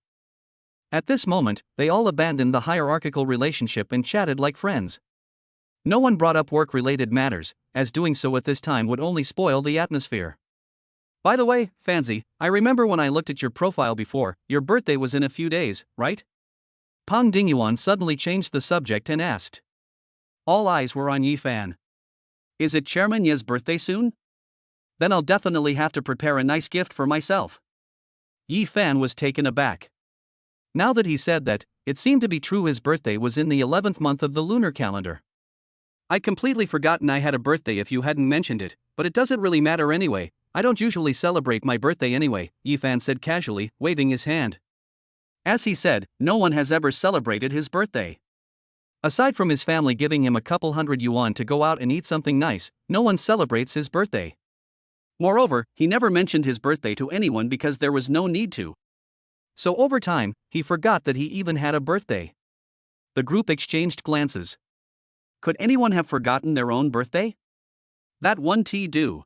At this moment, they all abandoned the hierarchical relationship and chatted like friends. No one brought up work-related matters, as doing so at this time would only spoil the atmosphere. By the way, Fancy, I remember when I looked at your profile before, your birthday was in a few days, right? Peng Dingyuan suddenly changed the subject and asked. All eyes were on Yifan. Is it Chairman Ye's birthday soon? Then I'll definitely have to prepare a nice gift for myself. Yifan was taken aback. Now that he said that, it seemed to be true his birthday was in the 11th month of the lunar calendar. I'd completely forgotten I had a birthday if you hadn't mentioned it, but it doesn't really matter anyway, I don't usually celebrate my birthday anyway, Yifan said casually, waving his hand. As he said, no one has ever celebrated his birthday. Aside from his family giving him a couple hundred yuan to go out and eat something nice, no one celebrates his birthday. Moreover, he never mentioned his birthday to anyone because there was no need to. So over time, he forgot that he even had a birthday. The group exchanged glances. Could anyone have forgotten their own birthday? That one do.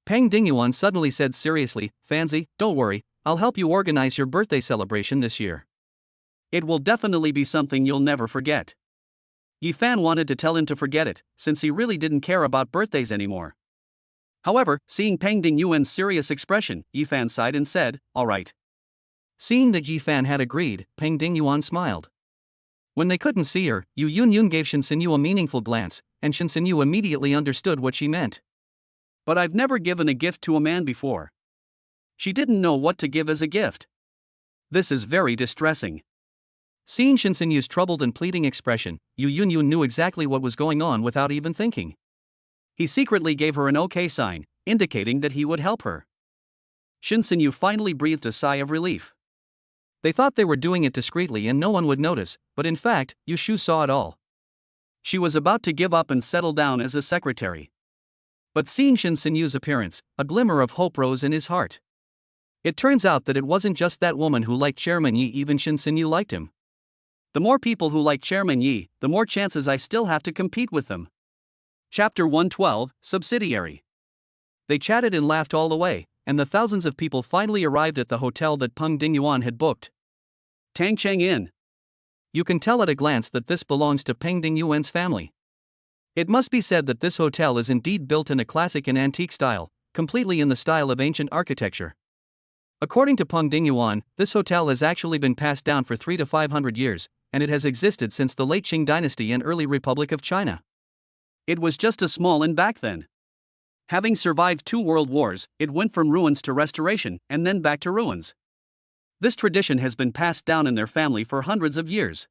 Peng Dingyuan suddenly said seriously, Fancy, don't worry, I'll help you organize your birthday celebration this year. It will definitely be something you'll never forget. Yifan wanted to tell him to forget it, since he really didn't care about birthdays anymore. However, seeing Peng Dingyuan's serious expression, Yifan sighed and said, all right. Seeing that Yifan had agreed, Peng Dingyuan smiled. When they couldn't see her, Yu Yunyun gave Shen Xinyu a meaningful glance, and Shen Xinyu immediately understood what she meant. But I've never given a gift to a man before. She didn't know what to give as a gift. This is very distressing. Seeing Shen Xinyu's troubled and pleading expression, Yu Yunyun knew exactly what was going on without even thinking. He secretly gave her an okay sign, indicating that he would help her. Shen Xinyu finally breathed a sigh of relief. They thought they were doing it discreetly and no one would notice, but in fact, Yu Shu saw it all. She was about to give up and settle down as a secretary. But seeing Shen Xinyu's appearance, a glimmer of hope rose in his heart. It turns out that it wasn't just that woman who liked Chairman Yi, even Shen Xinyu liked him. The more people who like Chairman Yi, the more chances I still have to compete with them. Chapter 112, Subsidiary. They chatted and laughed all the way, and the thousands of people finally arrived at the hotel that Peng Dingyuan had booked. Tangcheng Inn. You can tell at a glance that this belongs to Peng Dingyuan's family. It must be said that this hotel is indeed built in a classic and antique style, completely in the style of ancient architecture. According to Peng Dingyuan, this hotel has actually been passed down for 300 to 500 years, and it has existed since the late Qing dynasty and early Republic of China. It was just a small inn back then. Having survived 2 world wars, it went from ruins to restoration and then back to ruins. This tradition has been passed down in their family for hundreds of years.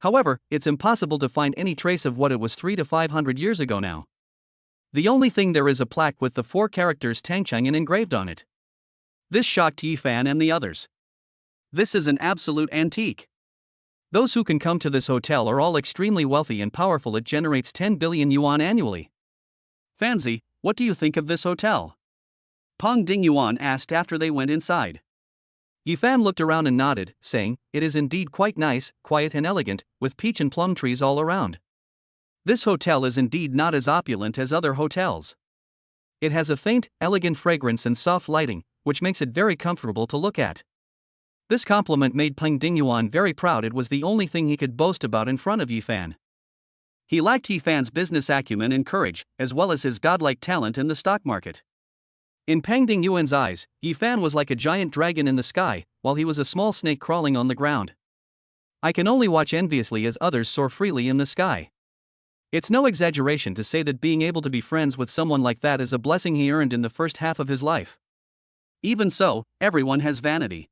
However, it's impossible to find any trace of what it was 300 to 500 years ago now. The only thing there is a plaque with the 4 characters Tangcheng engraved on it. This shocked Yifan and the others. This is an absolute antique. Those who can come to this hotel are all extremely wealthy and powerful. It generates 10 billion yuan annually. Fanzi, what do you think of this hotel? Peng Dingyuan asked after they went inside. Yifan looked around and nodded, saying, "It is indeed quite nice, quiet and elegant, with peach and plum trees all around. This hotel is indeed not as opulent as other hotels. It has a faint, elegant fragrance and soft lighting, which makes it very comfortable to look at." This compliment made Peng Dingyuan very proud. It was the only thing he could boast about in front of Yifan. He liked Yifan's business acumen and courage, as well as his godlike talent in the stock market. In Peng Dingyuan's eyes, Yifan was like a giant dragon in the sky, while he was a small snake crawling on the ground. I can only watch enviously as others soar freely in the sky. It's no exaggeration to say that being able to be friends with someone like that is a blessing he earned in the first half of his life. Even so, everyone has vanity.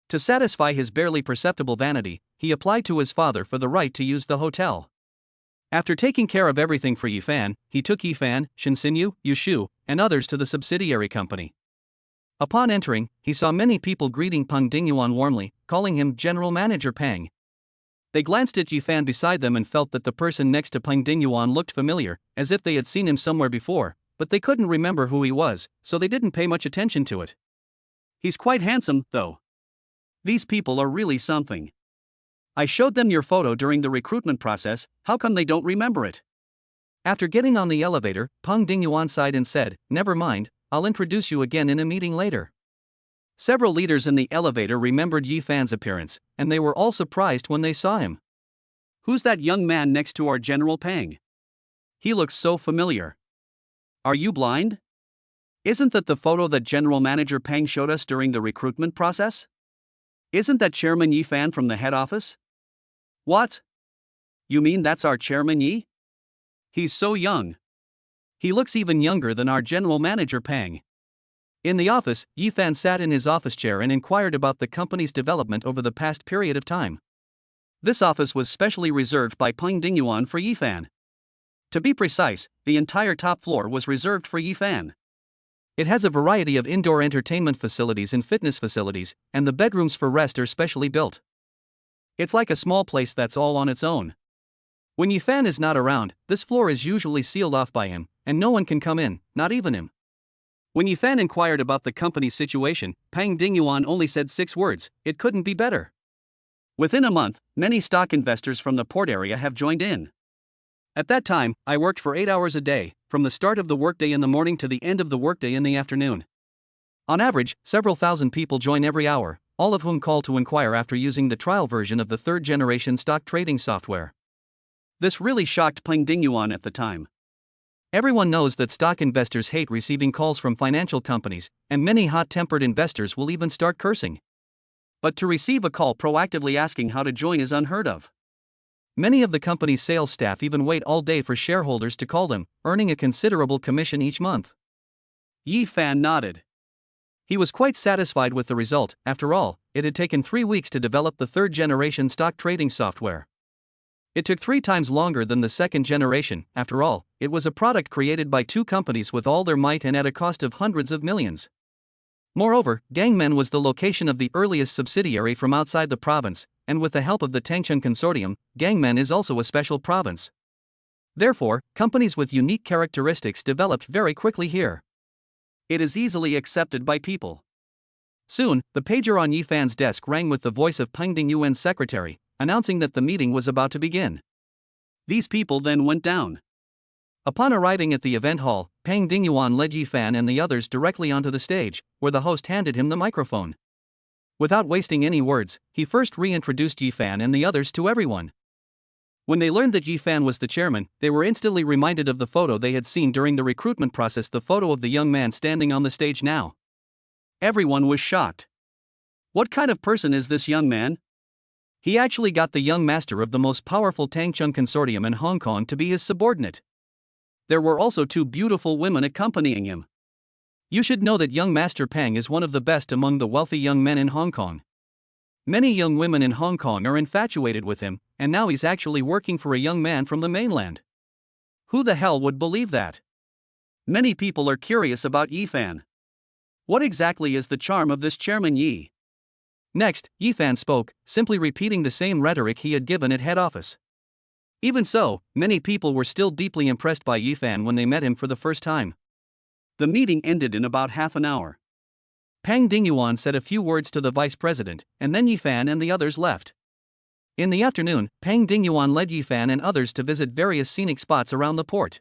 To satisfy his barely perceptible vanity, he applied to his father for the right to use the hotel. After taking care of everything for Yifan, he took Yifan, Shinsinyu, Yushu, and others to the subsidiary company. Upon entering, he saw many people greeting Peng Dingyuan warmly, calling him General Manager Peng. They glanced at Yifan beside them and felt that the person next to Peng Dingyuan looked familiar, as if they had seen him somewhere before, but they couldn't remember who he was, so they didn't pay much attention to it. He's quite handsome, though. These people are really something. I showed them your photo during the recruitment process, how come they don't remember it? After getting on the elevator, Peng Dingyuan sighed and said, "Never mind, I'll introduce you again in a meeting later." Several leaders in the elevator remembered Yifan's appearance, and they were all surprised when they saw him. "Who's that young man next to our General Peng? He looks so familiar. Are you blind? Isn't that the photo that General Manager Peng showed us during the recruitment process? Isn't that Chairman Yifan from the head office?" "What? You mean that's our Chairman Yi? He's so young. He looks even younger than our General Manager Peng." In the office, Yifan sat in his office chair and inquired about the company's development over the past period of time. This office was specially reserved by Peng Dingyuan for Yifan. To be precise, the entire top floor was reserved for Yifan. It has a variety of indoor entertainment facilities and fitness facilities, and the bedrooms for rest are specially built. It's like a small place that's all on its own. When Yifan is not around, this floor is usually sealed off by him, and no one can come in, not even him. When Yifan inquired about the company's situation, Peng Dingyuan only said 6 words: "It couldn't be better." Within a month, many stock investors from the port area have joined in. At that time, I worked for 8 hours a day, from the start of the workday in the morning to the end of the workday in the afternoon. On average, several thousand people join every hour, all of whom call to inquire after using the trial version of the 3rd-generation stock trading software. This really shocked Peng Dingyuan at the time. Everyone knows that stock investors hate receiving calls from financial companies, and many hot-tempered investors will even start cursing. But to receive a call proactively asking how to join is unheard of. Many of the company's sales staff even wait all day for shareholders to call them, earning a considerable commission each month. Yifan nodded. He was quite satisfied with the result. After all, it had taken 3 weeks to develop the 3rd-generation stock trading software. It took 3 times longer than the 2nd generation. After all, it was a product created by 2 companies with all their might and at a cost of hundreds of millions. Moreover, Gangmen was the location of the earliest subsidiary from outside the province, and with the help of the Tangcheng Consortium, Gangmen is also a special province. Therefore, companies with unique characteristics developed very quickly here. It is easily accepted by people. Soon, the pager on Yifan's desk rang with the voice of Peng Dingyuan's secretary, announcing that the meeting was about to begin. These people then went down. Upon arriving at the event hall, Peng Dingyuan led Yifan and the others directly onto the stage, where the host handed him the microphone. Without wasting any words, he first reintroduced Yifan and the others to everyone. When they learned that Yifan was the chairman, they were instantly reminded of the photo they had seen during the recruitment process, the photo of the young man standing on the stage now. Everyone was shocked. What kind of person is this young man? He actually got the young master of the most powerful Tangchung consortium in Hong Kong to be his subordinate. There were also two beautiful women accompanying him. You should know that young Master Pang is one of the best among the wealthy young men in Hong Kong. Many young women in Hong Kong are infatuated with him, and now he's actually working for a young man from the mainland. Who the hell would believe that? Many people are curious about Yifan. What exactly is the charm of this Chairman Yi? Next, Yifan spoke, simply repeating the same rhetoric he had given at head office. Even so, many people were still deeply impressed by Yifan when they met him for the first time. The meeting ended in about half an hour. Pang Dingyuan said a few words to the vice president, and then Yifan and the others left. In the afternoon, Pang Dingyuan led Yifan and others to visit various scenic spots around the port.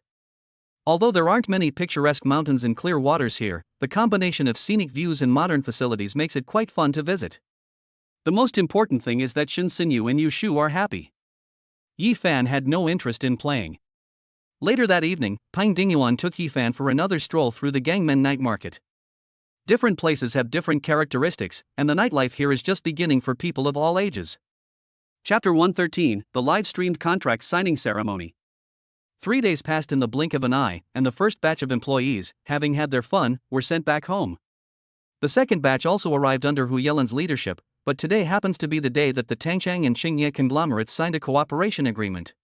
Although there aren't many picturesque mountains and clear waters here, the combination of scenic views and modern facilities makes it quite fun to visit. The most important thing is that Shin Sinyu and Yu Shu are happy. Yifan had no interest in playing. Later that evening, Pang Dingyuan took Yifan for another stroll through the Gangmen night market. Different places have different characteristics, and the nightlife here is just beginning for people of all ages. Chapter 113, the live-streamed contract signing ceremony. 3 days passed in the blink of an eye, and the first batch of employees, having had their fun, were sent back home. The second batch also arrived under Hu Yelan's leadership, but today happens to be the day that the Tangchang and Qingye conglomerates signed a cooperation agreement.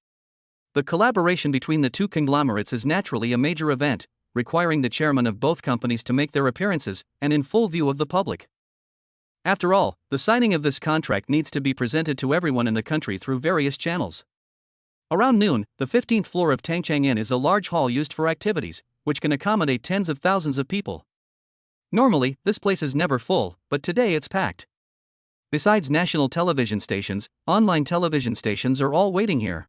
The collaboration between the two conglomerates is naturally a major event, requiring the chairman of both companies to make their appearances, and in full view of the public. After all, the signing of this contract needs to be presented to everyone in the country through various channels. Around noon, the 15th floor of Tangchang Inn is a large hall used for activities, which can accommodate tens of thousands of people. Normally, this place is never full, but today it's packed. Besides national television stations, online television stations are all waiting here.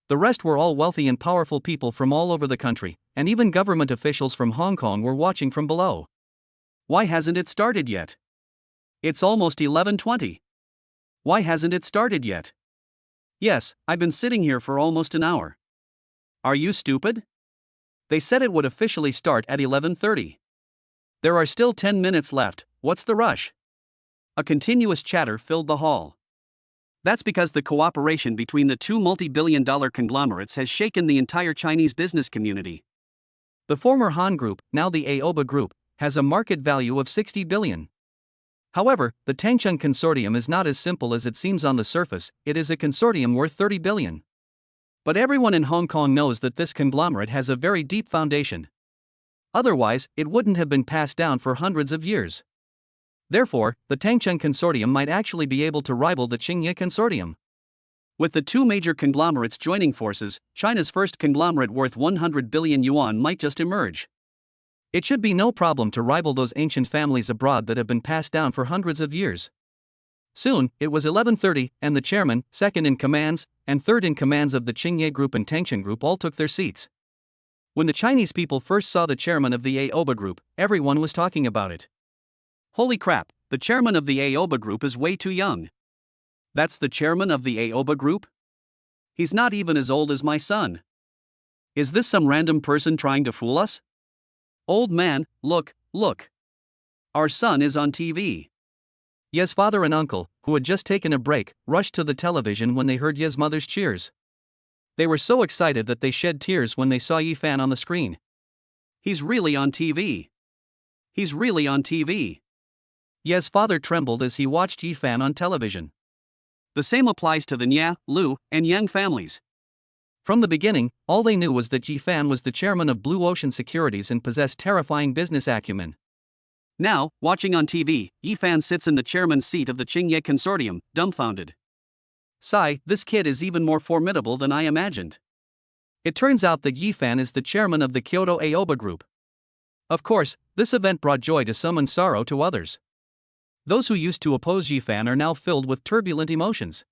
The rest were all wealthy and powerful people from all over the country, and even government officials from Hong Kong were watching from below. Why hasn't it started yet? It's almost 11:20. Why hasn't it started yet? Yes, I've been sitting here for almost an hour. Are you stupid? They said it would officially start at 11:30. There are still 10 minutes left, what's the rush? A continuous chatter filled the hall. That's because the cooperation between the two multi-billion-dollar conglomerates has shaken the entire Chinese business community. The former Han Group, now the Aoba Group, has a market value of 60 billion. However, the Tangchung consortium is not as simple as it seems on the surface, it is a consortium worth 30 billion. But everyone in Hong Kong knows that this conglomerate has a very deep foundation. Otherwise, it wouldn't have been passed down for hundreds of years. Therefore, the Tangchung consortium might actually be able to rival the Qingye consortium. With the two major conglomerates joining forces, China's first conglomerate worth 100 billion yuan might just emerge. It should be no problem to rival those ancient families abroad that have been passed down for hundreds of years. Soon, it was 11:30, and the chairman, second in commands, and third in commands of the Qingye Group and Tangchung Group all took their seats. When the Chinese people first saw the chairman of the Aoba Group, everyone was talking about it. Holy crap, the chairman of the Aoba Group is way too young. That's the chairman of the Aoba Group? He's not even as old as my son. Is this some random person trying to fool us? Old man, look. Our son is on TV. Ye's father and uncle, who had just taken a break, rushed to the television when they heard Ye's mother's cheers. They were so excited that they shed tears when they saw Yifan on the screen. He's really on TV. He's really on TV. Ye's father trembled as he watched Yifan on television. The same applies to the Nya, Lu, and Yang families. From the beginning, all they knew was that Yifan was the chairman of Blue Ocean Securities and possessed terrifying business acumen. Now, watching on TV, Yifan sits in the chairman's seat of the Qingye consortium, dumbfounded. Sigh, this kid is even more formidable than I imagined. It turns out that Yifan is the chairman of the Kyoto Aoba Group. Of course, this event brought joy to some and sorrow to others. Those who used to oppose Yifan are now filled with turbulent emotions.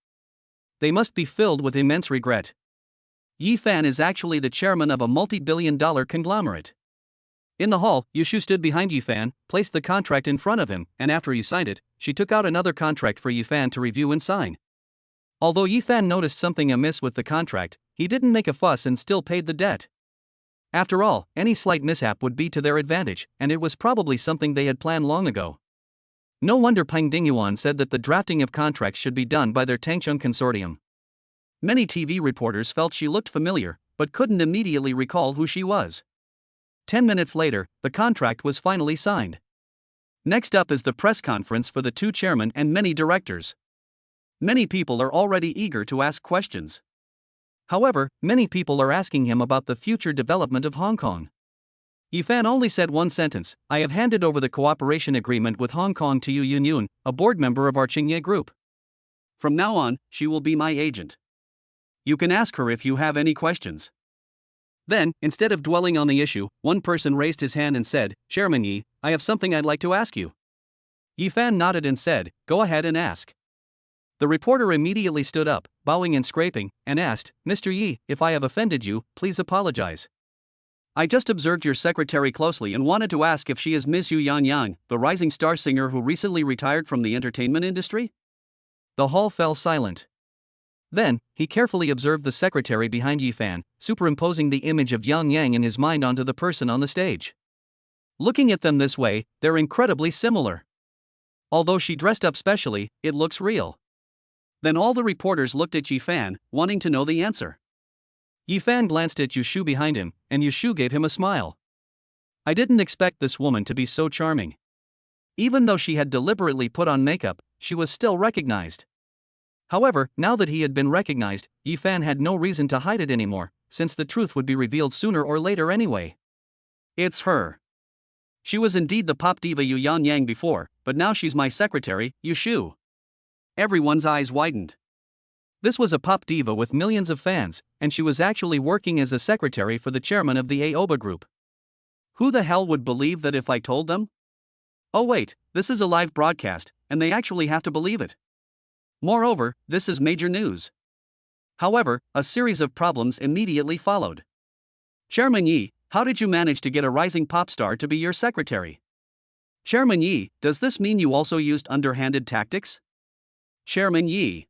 They must be filled with immense regret. Yifan is actually the chairman of a multi-billion-dollar conglomerate. In the hall, Yushu stood behind Yifan, placed the contract in front of him, and after he signed it, she took out another contract for Yifan to review and sign. Although Yifan noticed something amiss with the contract, he didn't make a fuss and still paid the debt. After all, any slight mishap would be to their advantage, and it was probably something they had planned long ago. No wonder Peng Dingyuan said that the drafting of contracts should be done by their Tangchung consortium. Many TV reporters felt she looked familiar, but couldn't immediately recall who she was. 10 minutes later, the contract was finally signed. Next up is the press conference for the two chairmen and many directors. Many people are already eager to ask questions. However, many people are asking him about the future development of Hong Kong. Yifan only said one sentence: "I have handed over the cooperation agreement with Hong Kong to Yu Yunyun, a board member of our Qingye Group. From now on, she will be my agent. You can ask her if you have any questions." Then, instead of dwelling on the issue, one person raised his hand and said, "Chairman Yi, I have something I'd like to ask you." Yifan nodded and said, "Go ahead and ask." The reporter immediately stood up, bowing and scraping, and asked, "Mr. Yi, if I have offended you, please apologize. I just observed your secretary closely and wanted to ask if she is Ms. Yu Yangyang, the rising star singer who recently retired from the entertainment industry?" The hall fell silent. Then, he carefully observed the secretary behind Yifan, superimposing the image of Yang Yang in his mind onto the person on the stage. Looking at them this way, they're incredibly similar. Although she dressed up specially, it looks real. Then all the reporters looked at Yifan, wanting to know the answer. Yifan glanced at Yushu behind him, and Yushu gave him a smile. "I didn't expect this woman to be so charming." Even though she had deliberately put on makeup, she was still recognized. However, now that he had been recognized, Yifan had no reason to hide it anymore, since the truth would be revealed sooner or later anyway. It's her. She was indeed the pop diva Yu Yangyang before, but now she's my secretary, Yushu. Everyone's eyes widened. This was a pop diva with millions of fans, and she was actually working as a secretary for the chairman of the Aoba Group. Who the hell would believe that if I told them? Oh wait, this is a live broadcast, and they actually have to believe it. Moreover, this is major news. However, a series of problems immediately followed. "Chairman Yi, how did you manage to get a rising pop star to be your secretary? Chairman Yi, does this mean you also used underhanded tactics? Chairman Yi."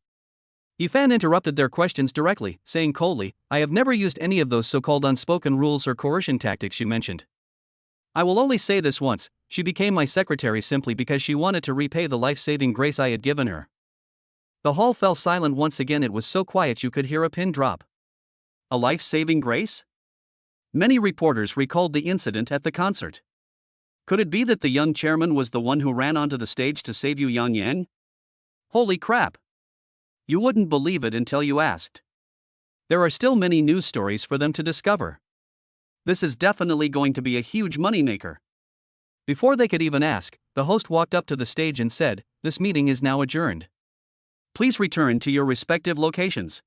Yifan interrupted their questions directly, saying coldly, "I have never used any of those so-called unspoken rules or coercion tactics you mentioned. I will only say this once: she became my secretary simply because she wanted to repay the life-saving grace I had given her." The hall fell silent once again. It was so quiet you could hear a pin drop. A life-saving grace? Many reporters recalled the incident at the concert. Could it be that the young chairman was the one who ran onto the stage to save Yu Yangyang? Holy crap! You wouldn't believe it until you asked. There are still many news stories for them to discover. This is definitely going to be a huge moneymaker. Before they could even ask, the host walked up to the stage and said, "This meeting is now adjourned. Please return to your respective locations."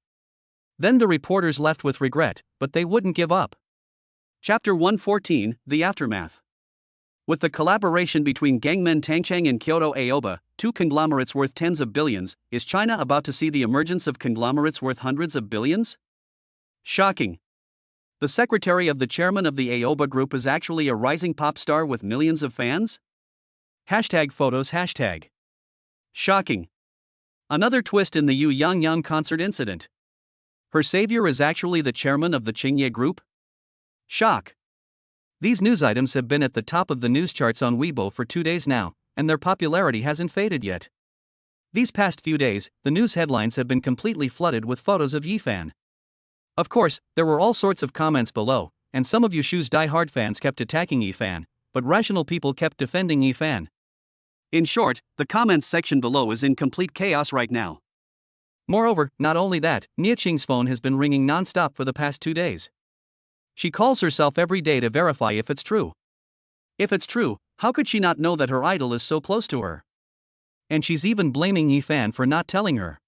Then the reporters left with regret, but they wouldn't give up. Chapter 114, The Aftermath. With the collaboration between Gangmen Tangchang and Kyoto Aoba, two conglomerates worth tens of billions, is China about to see the emergence of conglomerates worth hundreds of billions? Shocking. The secretary of the chairman of the Aoba Group is actually a rising pop star with millions of fans? #photos #. Shocking. Another twist in the Yu Yangyang concert incident. Her savior is actually the chairman of the Qingye Group? Shock. These news items have been at the top of the news charts on Weibo for 2 days now, and their popularity hasn't faded yet. These past few days, the news headlines have been completely flooded with photos of Yifan. Of course, there were all sorts of comments below, and some of Yushu's die-hard fans kept attacking Yifan, but rational people kept defending Yifan. In short, the comments section below is in complete chaos right now. Moreover, not only that, Nia Qing's phone has been ringing non-stop for the past 2 days. She calls herself every day to verify if it's true. If it's true, how could she not know that her idol is so close to her? And she's even blaming Yifan for not telling her.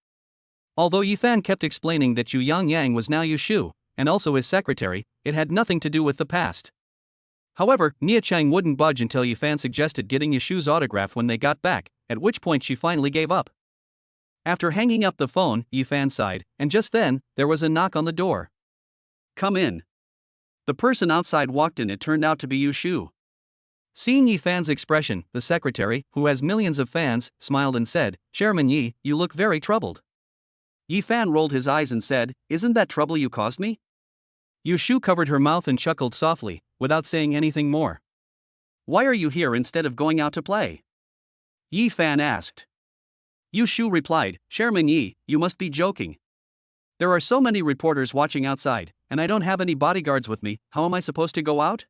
Although Yifan kept explaining that Yu Yangyang was now Yushu, and also his secretary, it had nothing to do with the past. However, Nia Chang wouldn't budge until Yifan suggested getting Yushu's autograph when they got back, at which point she finally gave up. After hanging up the phone, Yifan sighed, and just then, there was a knock on the door. "Come in." The person outside walked in. It turned out to be Yushu. Seeing Yifan's expression, the secretary, who has millions of fans, smiled and said, "Chairman Yi, you look very troubled." Yifan rolled his eyes and said, "Isn't that trouble you caused me?" Yushu covered her mouth and chuckled softly, without saying anything more. Why are you here instead of going out to play? Yi Fan asked. Yushu replied, Chairman Yi, you must be joking. There are so many reporters watching outside, and I don't have any bodyguards with me, how am I supposed to go out?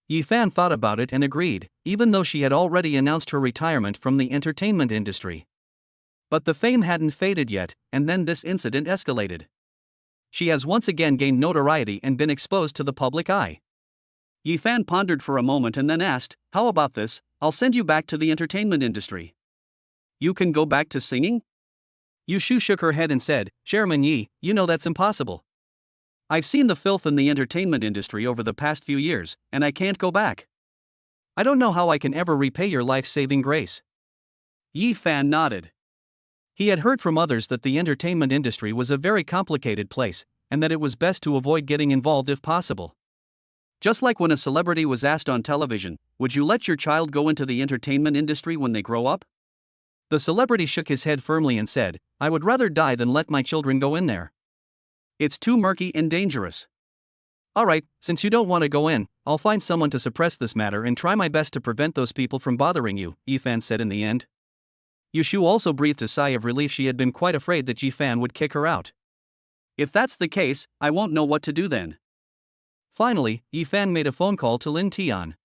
Yi Fan thought about it and agreed, even though she had already announced her retirement from the entertainment industry. But the fame hadn't faded yet, and then this incident escalated. She has once again gained notoriety and been exposed to the public eye. Yi Fan pondered for a moment and then asked, how about this, I'll send you back to the entertainment industry. You can go back to singing? Yushu shook her head and said, Chairman Yi, you know that's impossible. I've seen the filth in the entertainment industry over the past few years, and I can't go back. I don't know how I can ever repay your life-saving grace. Yi Fan nodded. He had heard from others that the entertainment industry was a very complicated place, and that it was best to avoid getting involved if possible. Just like when a celebrity was asked on television, would you let your child go into the entertainment industry when they grow up? The celebrity shook his head firmly and said, I would rather die than let my children go in there. It's too murky and dangerous. Alright, since you don't want to go in, I'll find someone to suppress this matter and try my best to prevent those people from bothering you, Yi Fan said in the end. Yushu also breathed a sigh of relief. She had been quite afraid that Yi Fan would kick her out. If that's the case, I won't know what to do then. Finally, Yi Fan made a phone call to Lin Tian.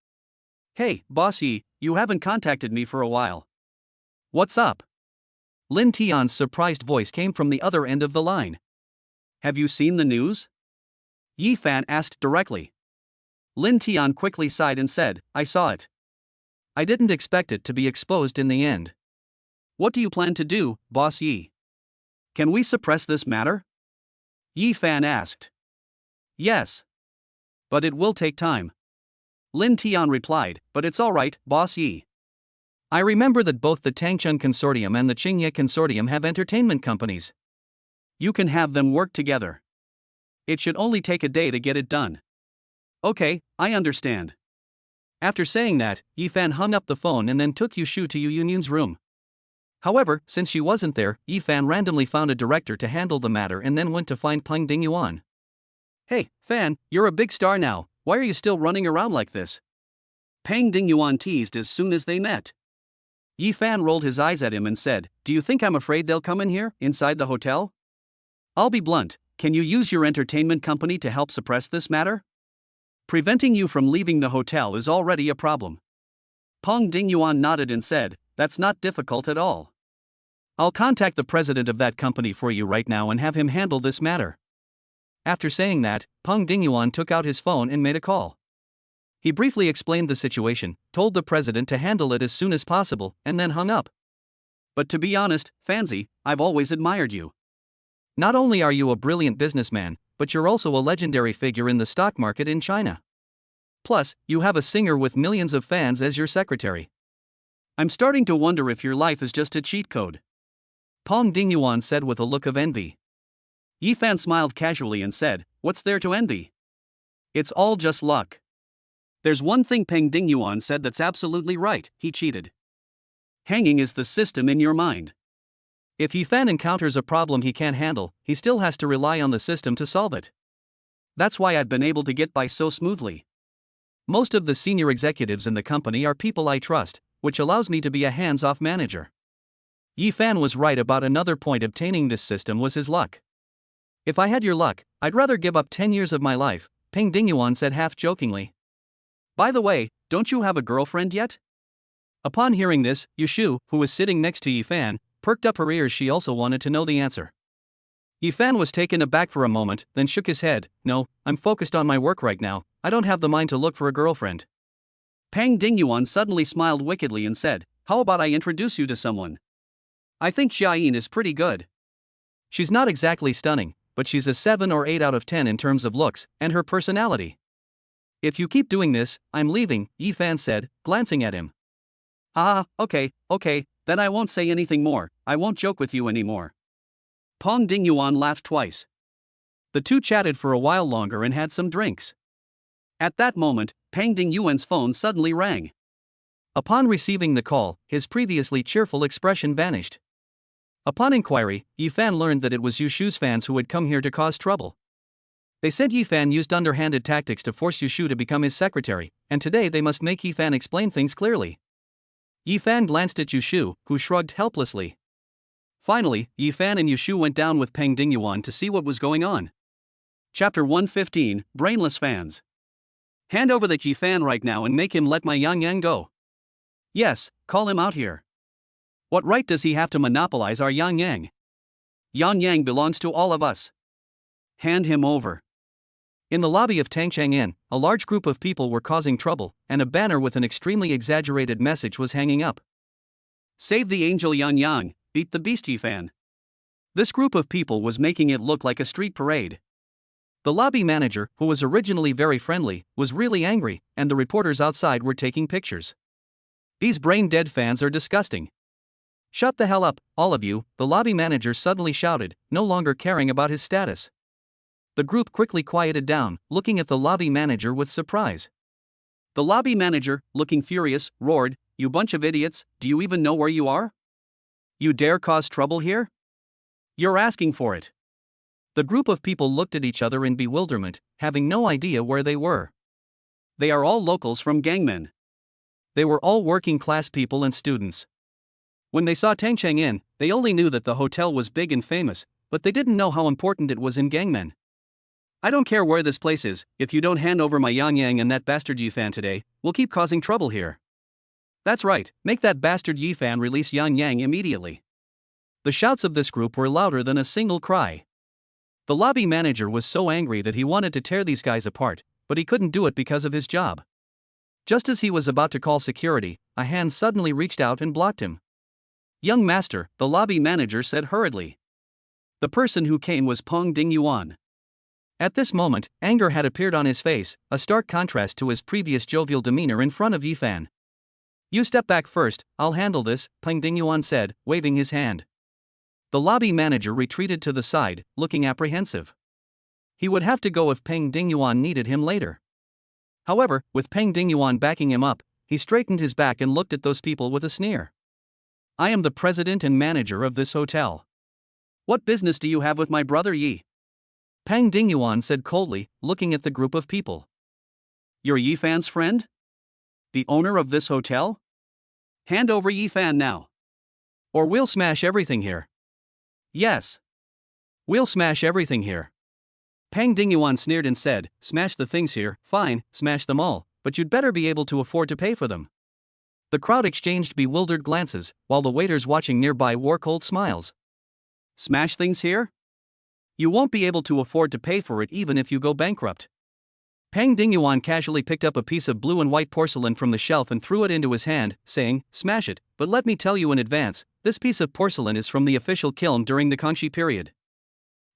Hey, boss Yi, you haven't contacted me for a while. What's up? Lin Tian's surprised voice came from the other end of the line. Have you seen the news? Yi Fan asked directly. Lin Tian quickly sighed and said, I saw it. I didn't expect it to be exposed in the end. What do you plan to do, boss Yi? Can we suppress this matter? Yi Fan asked. Yes. But it will take time. Lin Tian replied, but it's alright, boss Yi. I remember that both the Tangchun Consortium and the Qingye Consortium have entertainment companies. You can have them work together. It should only take a day to get it done. Okay, I understand. After saying that, Yi Fan hung up the phone and then took Yushu to Yu Yunyun's room. However, since she wasn't there, Yi Fan randomly found a director to handle the matter and then went to find Peng Dingyuan. Hey, Fan, you're a big star now, why are you still running around like this? Peng Dingyuan teased as soon as they met. Yi Fan rolled his eyes at him and said, do you think I'm afraid they'll come in here, inside the hotel? I'll be blunt, can you use your entertainment company to help suppress this matter? Preventing you from leaving the hotel is already a problem. Peng Dingyuan nodded and said, that's not difficult at all. I'll contact the president of that company for you right now and have him handle this matter. After saying that, Peng Dingyuan took out his phone and made a call. He briefly explained the situation, told the president to handle it as soon as possible, and then hung up. But to be honest, Fanzi, I've always admired you. Not only are you a brilliant businessman, but you're also a legendary figure in the stock market in China. Plus, you have a singer with millions of fans as your secretary. I'm starting to wonder if your life is just a cheat code. Peng Dingyuan said with a look of envy. Yi Fan smiled casually and said, what's there to envy? It's all just luck. There's one thing Peng Dingyuan said that's absolutely right, he cheated. Hanging is the system in your mind. If Yi Fan encounters a problem he can't handle, he still has to rely on the system to solve it. That's why I've been able to get by so smoothly. Most of the senior executives in the company are people I trust, which allows me to be a hands-off manager. Yi Fan was right about another point. Obtaining this system was his luck. If I had your luck, I'd rather give up 10 years of my life, Peng Dingyuan said half-jokingly. By the way, don't you have a girlfriend yet? Upon hearing this, Yushu, who was sitting next to Yi Fan, perked up her ears. She also wanted to know the answer. Yi Fan was taken aback for a moment, then shook his head. No, I'm focused on my work right now, I don't have the mind to look for a girlfriend. Peng Dingyuan suddenly smiled wickedly and said, how about I introduce you to someone? I think Xiaoyin is pretty good. She's not exactly stunning, but she's a 7 or 8 out of 10 in terms of looks and her personality. If you keep doing this, I'm leaving, Yi Fan said, glancing at him. Okay, then I won't say anything more, I won't joke with you anymore. Peng Dingyuan laughed twice. The two chatted for a while longer and had some drinks. At that moment, Peng Dingyuan's phone suddenly rang. Upon receiving the call, his previously cheerful expression vanished. Upon inquiry, Yi Fan learned that it was Yushu's fans who had come here to cause trouble. They said Yifan used underhanded tactics to force Yushu to become his secretary, and today they must make Yifan explain things clearly. Yifan glanced at Yushu, who shrugged helplessly. Finally, Yifan and Yushu went down with Peng Dingyuan to see what was going on. Chapter 115, Brainless Fans. Hand over that Yifan right now and make him let my Yang Yang go. Yes, call him out here. What right does he have to monopolize our Yang Yang? Yang Yang belongs to all of us. Hand him over. In the lobby of Tangchang Inn, a large group of people were causing trouble, and a banner with an extremely exaggerated message was hanging up. Save the angel Yang Yang, beat the beast Yifan. This group of people was making it look like a street parade. The lobby manager, who was originally very friendly, was really angry, and the reporters outside were taking pictures. These brain-dead fans are disgusting. Shut the hell up, all of you, the lobby manager suddenly shouted, no longer caring about his status. The group quickly quieted down, looking at the lobby manager with surprise. The lobby manager, looking furious, roared, "You bunch of idiots, do you even know where you are? You dare cause trouble here? You're asking for it." The group of people looked at each other in bewilderment, having no idea where they were. They are all locals from Gangmen. They were all working-class people and students. When they saw Tangchang Inn, they only knew that the hotel was big and famous, but they didn't know how important it was in Gangmen. I don't care where this place is, if you don't hand over my Yang Yang and that bastard Yifan today, we'll keep causing trouble here. That's right, make that bastard Yifan release Yang Yang immediately. The shouts of this group were louder than a single cry. The lobby manager was so angry that he wanted to tear these guys apart, but he couldn't do it because of his job. Just as he was about to call security, a hand suddenly reached out and blocked him. "Young master," the lobby manager said hurriedly. The person who came was Peng Dingyuan. At this moment, anger had appeared on his face, a stark contrast to his previous jovial demeanor in front of Yifan. "You step back first, I'll handle this," Peng Dingyuan said, waving his hand. The lobby manager retreated to the side, looking apprehensive. He would have to go if Peng Dingyuan needed him later. However, with Peng Dingyuan backing him up, he straightened his back and looked at those people with a sneer. "I am the president and manager of this hotel. What business do you have with my brother Yi?" Peng Dingyuan said coldly, looking at the group of people. "You're Yifan's friend? The owner of this hotel? Hand over Yifan now. Or we'll smash everything here." "Yes. We'll smash everything here." Peng Dingyuan sneered and said, "Smash the things here, fine, smash them all, but you'd better be able to afford to pay for them." The crowd exchanged bewildered glances, while the waiters watching nearby wore cold smiles. "Smash things here? You won't be able to afford to pay for it even if you go bankrupt." Peng Dingyuan casually picked up a piece of blue and white porcelain from the shelf and threw it into his hand, saying, "Smash it, but let me tell you in advance, this piece of porcelain is from the official kiln during the Kangxi period.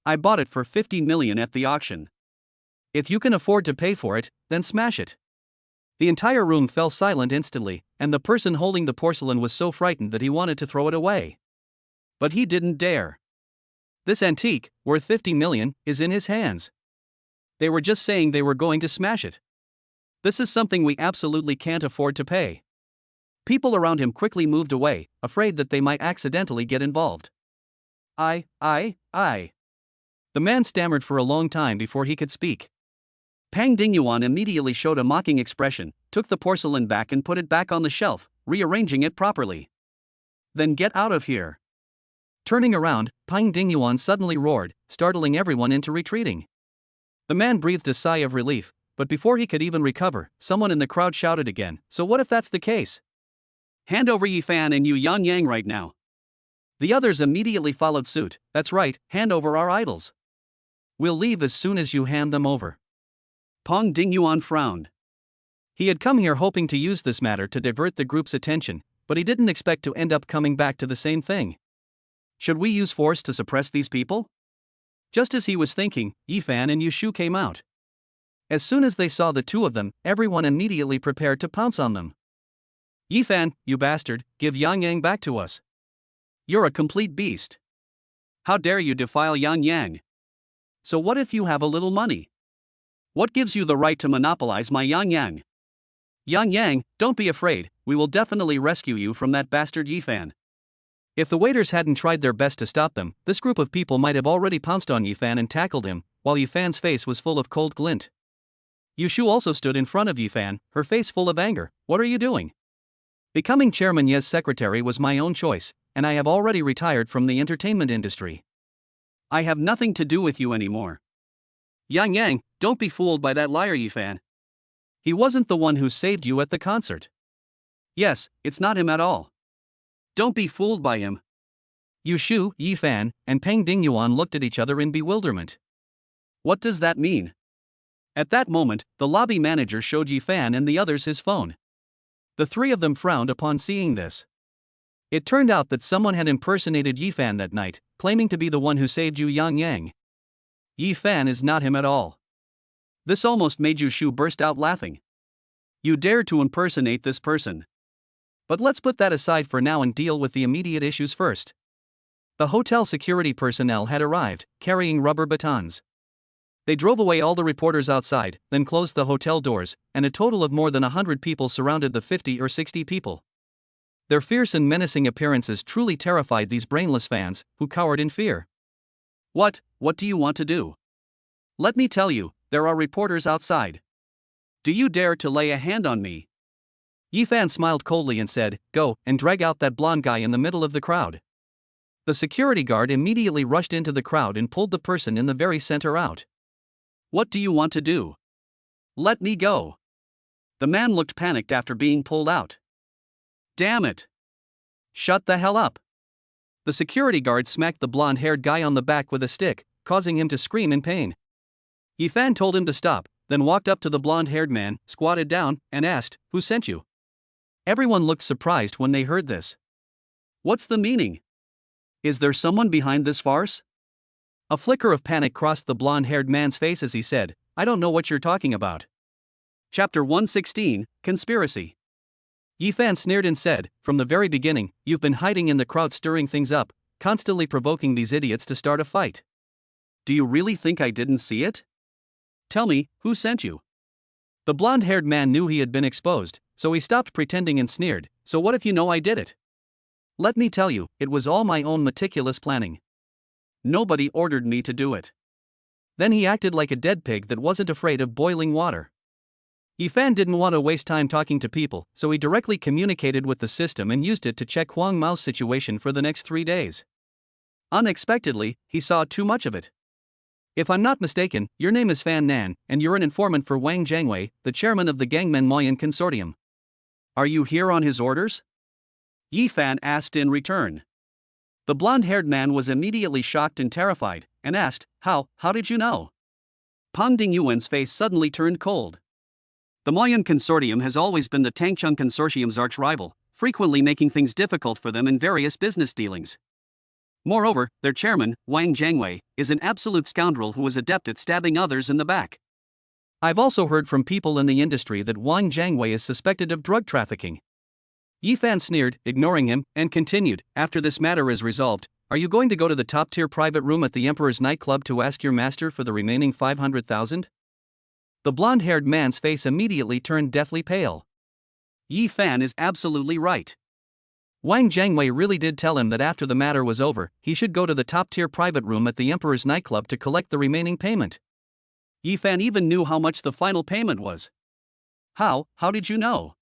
I bought it for 50 million at the auction. If you can afford to pay for it, then smash it." The entire room fell silent instantly, and the person holding the porcelain was so frightened that he wanted to throw it away. But he didn't dare. This antique, worth 50 million, is in his hands. They were just saying they were going to smash it. This is something we absolutely can't afford to pay. People around him quickly moved away, afraid that they might accidentally get involved. I. The man stammered for a long time before he could speak. Peng Dingyuan immediately showed a mocking expression, took the porcelain back and put it back on the shelf, rearranging it properly. "Then get out of here." Turning around, Peng Dingyuan suddenly roared, startling everyone into retreating. The man breathed a sigh of relief, but before he could even recover, someone in the crowd shouted again, "So what if that's the case? Hand over Yifan and you Yang Yang right now." The others immediately followed suit. "That's right, hand over our idols. We'll leave as soon as you hand them over." Peng Dingyuan frowned. He had come here hoping to use this matter to divert the group's attention, but he didn't expect to end up coming back to the same thing. Should we use force to suppress these people? Just as he was thinking, Yifan and Yushu came out. As soon as they saw the two of them, everyone immediately prepared to pounce on them. "Yifan, you bastard, give Yang Yang back to us. You're a complete beast. How dare you defile Yang Yang? So what if you have a little money? What gives you the right to monopolize my Yang Yang? Yang Yang, don't be afraid, we will definitely rescue you from that bastard Yifan." If the waiters hadn't tried their best to stop them, this group of people might have already pounced on Yifan and tackled him, while Yifan's face was full of cold glint. Yushu also stood in front of Yifan, her face full of anger. What are you doing? Becoming Chairman Ye's secretary was my own choice, and I have already retired from the entertainment industry. I have nothing to do with you anymore. Yang, don't be fooled by that liar Yifan. He wasn't the one who saved you at the concert. Yes, it's not him at all. Don't be fooled by him. Yushu, Yifan, and Peng Dingyuan looked at each other in bewilderment. What does that mean? At that moment, the lobby manager showed Yifan and the others his phone. The three of them frowned upon seeing this. It turned out that someone had impersonated Yifan that night, claiming to be the one who saved you Yang. Yifan is not him at all. This almost made Yushu burst out laughing. You dared to impersonate this person. But let's put that aside for now and deal with the immediate issues first. The hotel security personnel had arrived, carrying rubber batons. They drove away all the reporters outside, then closed the hotel doors, and a total of more than 100 people surrounded the 50 or 60 people. Their fierce and menacing appearances truly terrified these brainless fans, who cowered in fear. What do you want to do? Let me tell you, there are reporters outside. Do you dare to lay a hand on me? Yifan smiled coldly and said, Go, and drag out that blonde guy in the middle of the crowd. The security guard immediately rushed into the crowd and pulled the person in the very center out. What do you want to do? Let me go. The man looked panicked after being pulled out. Damn it. Shut the hell up. The security guard smacked the blonde-haired guy on the back with a stick, causing him to scream in pain. Yifan told him to stop, then walked up to the blonde-haired man, squatted down, and asked, Who sent you? Everyone looked surprised when they heard this. What's the meaning? Is there someone behind this farce? A flicker of panic crossed the blonde-haired man's face as he said, I don't know what you're talking about. Chapter 116, Conspiracy. Yifan sneered and said, From the very beginning, you've been hiding in the crowd stirring things up, constantly provoking these idiots to start a fight. Do you really think I didn't see it? Tell me, who sent you? The blonde-haired man knew he had been exposed, so he stopped pretending and sneered, So what if you know I did it? Let me tell you, it was all my own meticulous planning. Nobody ordered me to do it. Then he acted like a dead pig that wasn't afraid of boiling water. Yifan didn't want to waste time talking to people, so he directly communicated with the system and used it to check Huang Mao's situation for the next 3 days. Unexpectedly, he saw too much of it. If I'm not mistaken, your name is Fan Nan, and you're an informant for Wang Jiangwei, the chairman of the Gangmen Moyan Consortium. Are you here on his orders? Yifan asked in return. The blonde-haired man was immediately shocked and terrified, and asked, How did you know? Peng Dingyuan's face suddenly turned cold. The Moyan Consortium has always been the Tangcheng Consortium's arch-rival, frequently making things difficult for them in various business dealings. Moreover, their chairman, Wang Jiangwei, is an absolute scoundrel who is adept at stabbing others in the back. I've also heard from people in the industry that Wang Jiangwei is suspected of drug trafficking. Yifan sneered, ignoring him, and continued, After this matter is resolved, are you going to go to the top-tier private room at the Emperor's nightclub to ask your master for the remaining 500,000? The blonde-haired man's face immediately turned deathly pale. Yifan is absolutely right. Wang Jiangwei really did tell him that after the matter was over, he should go to the top-tier private room at the Emperor's nightclub to collect the remaining payment. Yifan even knew how much the final payment was. How did you know?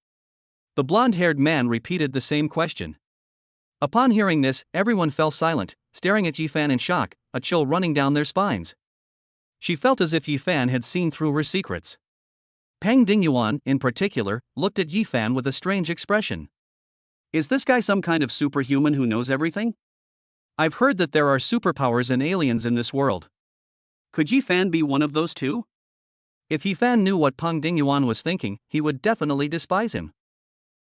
The blonde-haired man repeated the same question. Upon hearing this, everyone fell silent, staring at Yifan in shock, a chill running down their spines. She felt as if Yifan had seen through her secrets. Peng Dingyuan, in particular, looked at Yifan with a strange expression. Is this guy some kind of superhuman who knows everything? I've heard that there are superpowers and aliens in this world. Could Yifan be one of those too? If Yifan knew what Peng Dingyuan was thinking, he would definitely despise him.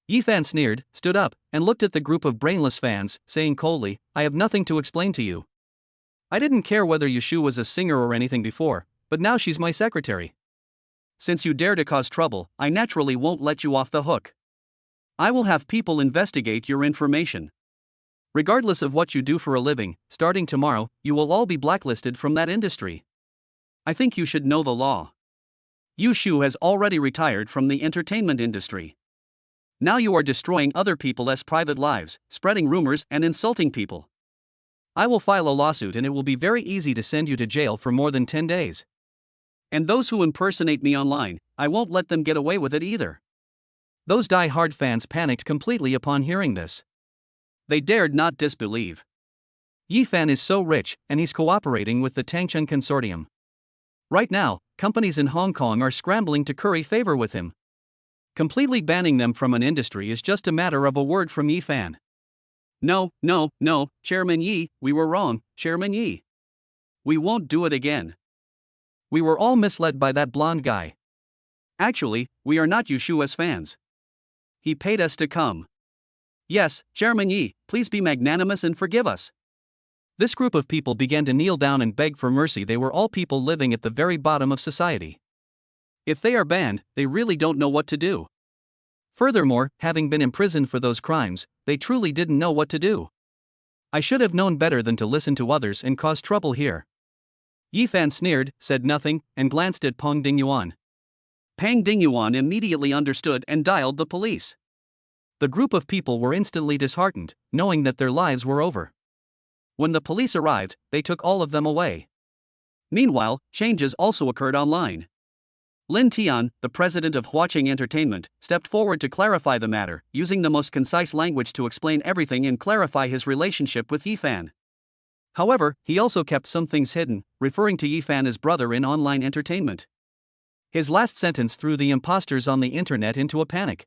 Yifan sneered, stood up, and looked at the group of brainless fans, saying coldly, I have nothing to explain to you. I didn't care whether Yushu was a singer or anything before, but now she's my secretary. Since you dare to cause trouble, I naturally won't let you off the hook. I will have people investigate your information. Regardless of what you do for a living, starting tomorrow, you will all be blacklisted from that industry. I think you should know the law. Yushu has already retired from the entertainment industry. Now you are destroying other people's private lives, spreading rumors and insulting people. I will file a lawsuit and it will be very easy to send you to jail for more than 10 days. And those who impersonate me online, I won't let them get away with it either." Those die-hard fans panicked completely upon hearing this. They dared not disbelieve. Yifan is so rich, and he's cooperating with the Tangcheng Consortium. Right now, companies in Hong Kong are scrambling to curry favor with him. Completely banning them from an industry is just a matter of a word from Yifan. "No, no, no, Chairman Yi, we were wrong, Chairman Yi. We won't do it again. We were all misled by that blonde guy. Actually, we are not Yushua's fans. He paid us to come. Yes, Chairman Yi, please be magnanimous and forgive us." This group of people began to kneel down and beg for mercy. They were all people living at the very bottom of society. If they are banned, they really don't know what to do. Furthermore, having been imprisoned for those crimes, they truly didn't know what to do. "I should have known better than to listen to others and cause trouble here." Yifan sneered, said nothing, and glanced at Peng Dingyuan. Peng Dingyuan immediately understood and dialed the police. The group of people were instantly disheartened, knowing that their lives were over. When the police arrived, they took all of them away. Meanwhile, changes also occurred online. Lin Tian, the president of Huaqing Entertainment, stepped forward to clarify the matter, using the most concise language to explain everything and clarify his relationship with Yifan. However, he also kept some things hidden, referring to Yifan as brother in online entertainment. His last sentence threw the imposters on the internet into a panic.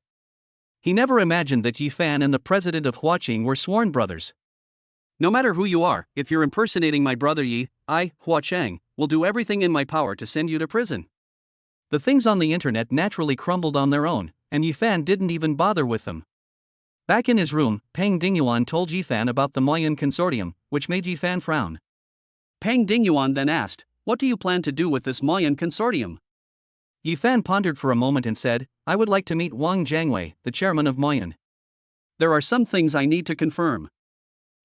He never imagined that Yifan and the president of Huaqing were sworn brothers. "No matter who you are, if you're impersonating my brother Yi, I, Huaqing, will do everything in my power to send you to prison." The things on the internet naturally crumbled on their own, and Yifan didn't even bother with them. Back in his room, Peng Dingyuan told Yifan about the Mayan Consortium, which made Yifan frown. Peng Dingyuan then asked, "What do you plan to do with this Mayan Consortium?" Yifan pondered for a moment and said, "I would like to meet Wang Jiangwei, the chairman of Mayan. There are some things I need to confirm.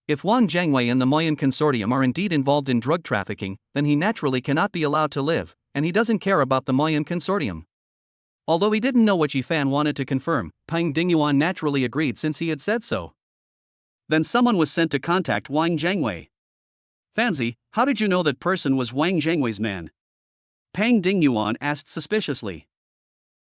If Wang Jiangwei and the Mayan Consortium are indeed involved in drug trafficking, then he naturally cannot be allowed to live, and he doesn't care about the Mayan Consortium." Although he didn't know what Yifan wanted to confirm, Peng Dingyuan naturally agreed since he had said so. Then someone was sent to contact Wang Jiangwei. "Fanzi, how did you know that person was Wang Jiangwei's man?" Peng Dingyuan asked suspiciously.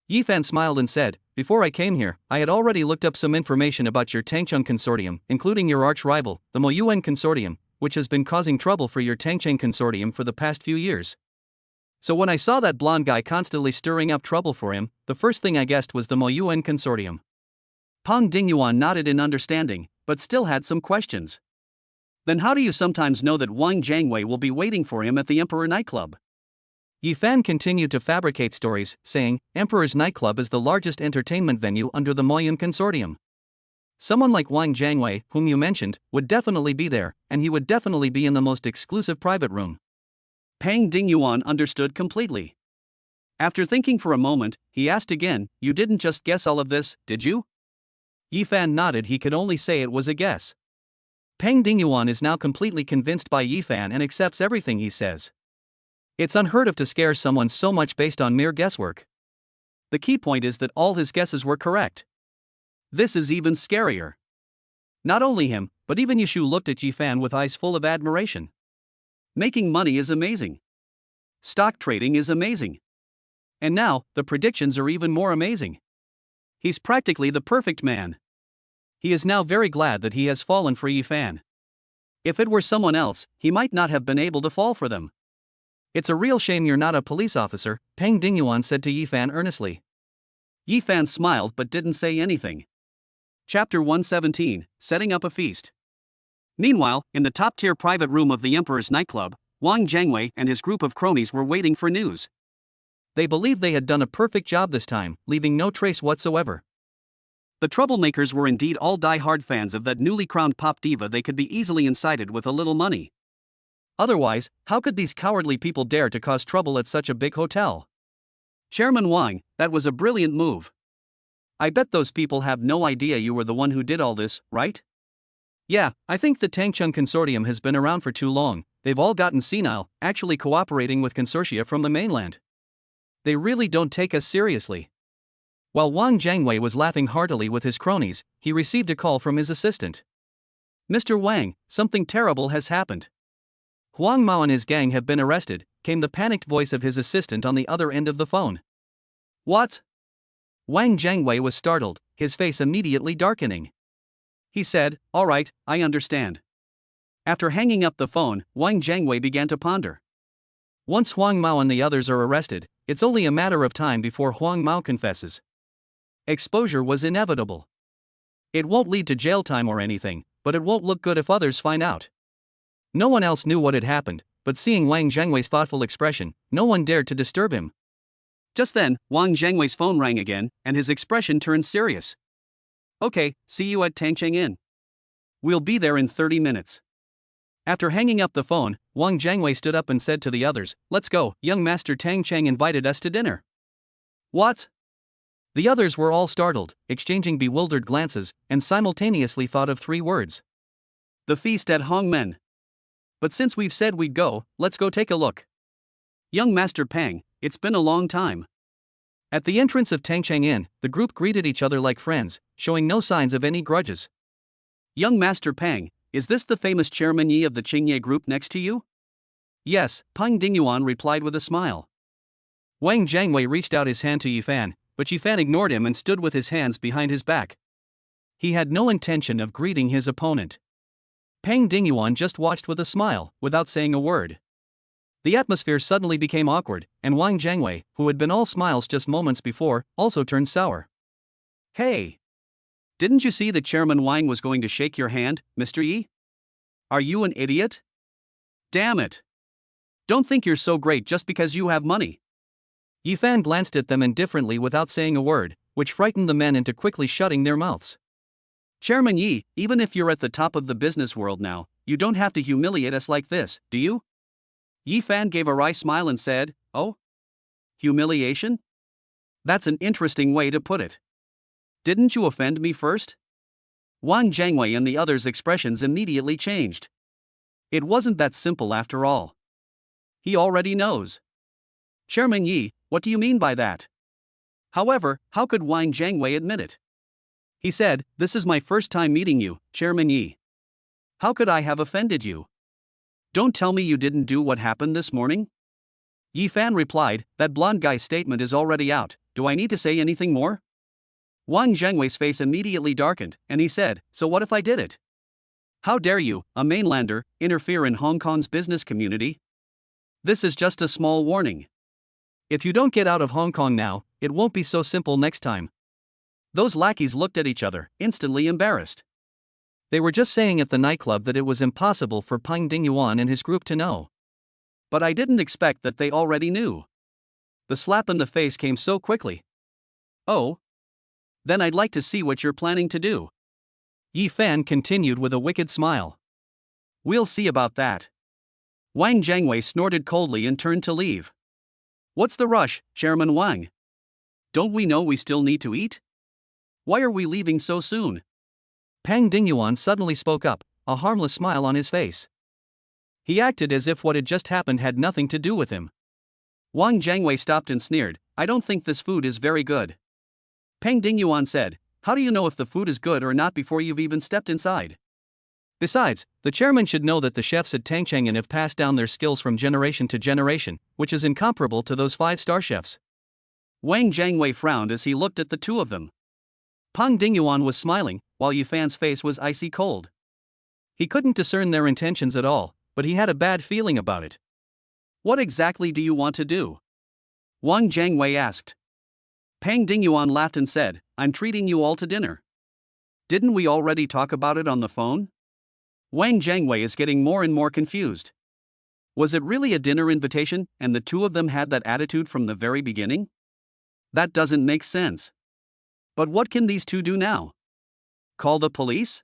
Yifan smiled and said, "Before I came here, I had already looked up some information about your Tangcheng Consortium, including your arch-rival, the Moyuan Consortium, which has been causing trouble for your Tangcheng Consortium for the past few years. So when I saw that blonde guy constantly stirring up trouble for him, the first thing I guessed was the Moyuan Consortium." Peng Dingyuan nodded in understanding, but still had some questions. "Then how do you sometimes know that Wang Jiangwei will be waiting for him at the Emperor nightclub?" Yifan continued to fabricate stories, saying, "Emperor's nightclub is the largest entertainment venue under the Moyuan Consortium. Someone like Wang Jiangwei, whom you mentioned, would definitely be there, and he would definitely be in the most exclusive private room." Peng Dingyuan understood completely. After thinking for a moment, he asked again, "You didn't just guess all of this, did you?" Yifan nodded. He could only say it was a guess. Peng Dingyuan is now completely convinced by Yifan and accepts everything he says. It's unheard of to scare someone so much based on mere guesswork. The key point is that all his guesses were correct. This is even scarier. Not only him, but even Yushu looked at Yifan with eyes full of admiration. Making money is amazing. Stock trading is amazing. And now, the predictions are even more amazing. He's practically the perfect man. He is now very glad that he has fallen for Yifan. If it were someone else, he might not have been able to fall for them. "It's a real shame you're not a police officer," Peng Dingyuan said to Yifan earnestly. Yifan smiled but didn't say anything. Chapter 117, Setting Up a Feast. Meanwhile, in the top-tier private room of the Emperor's nightclub, Wang Jiangwei and his group of cronies were waiting for news. They believed they had done a perfect job this time, leaving no trace whatsoever. The troublemakers were indeed all die-hard fans of that newly crowned pop diva. They could be easily incited with a little money. Otherwise, how could these cowardly people dare to cause trouble at such a big hotel? "Chairman Wang, that was a brilliant move. I bet those people have no idea you were the one who did all this, right?" "Yeah, I think the Tangcheng Consortium has been around for too long. They've all gotten senile, actually cooperating with consortia from the mainland. They really don't take us seriously." While Wang Jiangwei was laughing heartily with his cronies, he received a call from his assistant. Mr. Wang, something terrible has happened. Huang Mao and his gang have been arrested, came the panicked voice of his assistant on the other end of the phone. What? Wang Jiangwei was startled, his face immediately darkening. He said, "All right, I understand." After hanging up the phone, Wang Jiangwei began to ponder. Once Huang Mao and the others are arrested, it's only a matter of time before Huang Mao confesses. Exposure was inevitable. It won't lead to jail time or anything, but it won't look good if others find out. No one else knew what had happened, but seeing Wang Jiangwei's thoughtful expression, no one dared to disturb him. Just then, Wang Jiangwei's phone rang again, and his expression turned serious. "Okay, see you at Tangcheng Inn. We'll be there in 30 minutes. After hanging up the phone, Wang Jiangwei stood up and said to the others, "Let's go, young Master Tang Cheng invited us to dinner." What? The others were all startled, exchanging bewildered glances, and simultaneously thought of 3 words. The feast at Hongmen. But since we've said we'd go, let's go take a look. Young Master Pang, it's been a long time. At the entrance of Tangcheng Inn, the group greeted each other like friends, showing no signs of any grudges. Young Master Pang, is this the famous Chairman Yi of the Qingye group next to you? Yes, Pang Dingyuan replied with a smile. Wang Jiangwei reached out his hand to Yifan, but Yifan ignored him and stood with his hands behind his back. He had no intention of greeting his opponent. Pang Dingyuan just watched with a smile, without saying a word. The atmosphere suddenly became awkward, and Wang Jiangwei, who had been all smiles just moments before, also turned sour. Hey! Didn't you see that Chairman Wang was going to shake your hand, Mr. Yi? Are you an idiot? Damn it! Don't think you're so great just because you have money. Yifan glanced at them indifferently without saying a word, which frightened the men into quickly shutting their mouths. Chairman Yi, even if you're at the top of the business world now, you don't have to humiliate us like this, do you? Yifan gave a wry smile and said, "Oh? Humiliation? That's an interesting way to put it. Didn't you offend me first?" Wang Jiangwei and the others' expressions immediately changed. It wasn't that simple after all. He already knows. Chairman Yi, what do you mean by that? However, how could Wang Jiangwei admit it? He said, "This is my first time meeting you, Chairman Yi. How could I have offended you? Don't tell me you didn't do what happened this morning?" Yifan replied, "That blonde guy's statement is already out, do I need to say anything more?" Wang Jiangwei's face immediately darkened, and he said, "So what if I did it? How dare you, a mainlander, interfere in Hong Kong's business community? This is just a small warning. If you don't get out of Hong Kong now, it won't be so simple next time." Those lackeys looked at each other, instantly embarrassed. They were just saying at the nightclub that it was impossible for Pang Dingyuan and his group to know. But I didn't expect that they already knew. The slap in the face came so quickly. Oh? Then I'd like to see what you're planning to do. Yifan continued with a wicked smile. We'll see about that. Wang Jiangwei snorted coldly and turned to leave. What's the rush, Chairman Wang? Don't we know we still need to eat? Why are we leaving so soon? Pang Dingyuan suddenly spoke up, a harmless smile on his face. He acted as if what had just happened had nothing to do with him. Wang Jiangwei stopped and sneered, "I don't think this food is very good." Pang Dingyuan said, "How do you know if the food is good or not before you've even stepped inside? Besides, the chairman should know that the chefs at Tangcheng Inn have passed down their skills from generation to generation, which is incomparable to those 5-star chefs." Wang Jiangwei frowned as he looked at the two of them. Pang Dingyuan was smiling, while Yifan's face was icy cold. He couldn't discern their intentions at all, but he had a bad feeling about it. "What exactly do you want to do?" Wang Jiangwei asked. Pang Dingyuan laughed and said, "I'm treating you all to dinner. Didn't we already talk about it on the phone?" Wang Jiangwei is getting more and more confused. Was it really a dinner invitation, and the two of them had that attitude from the very beginning? That doesn't make sense. But what can these two do now? Call the police?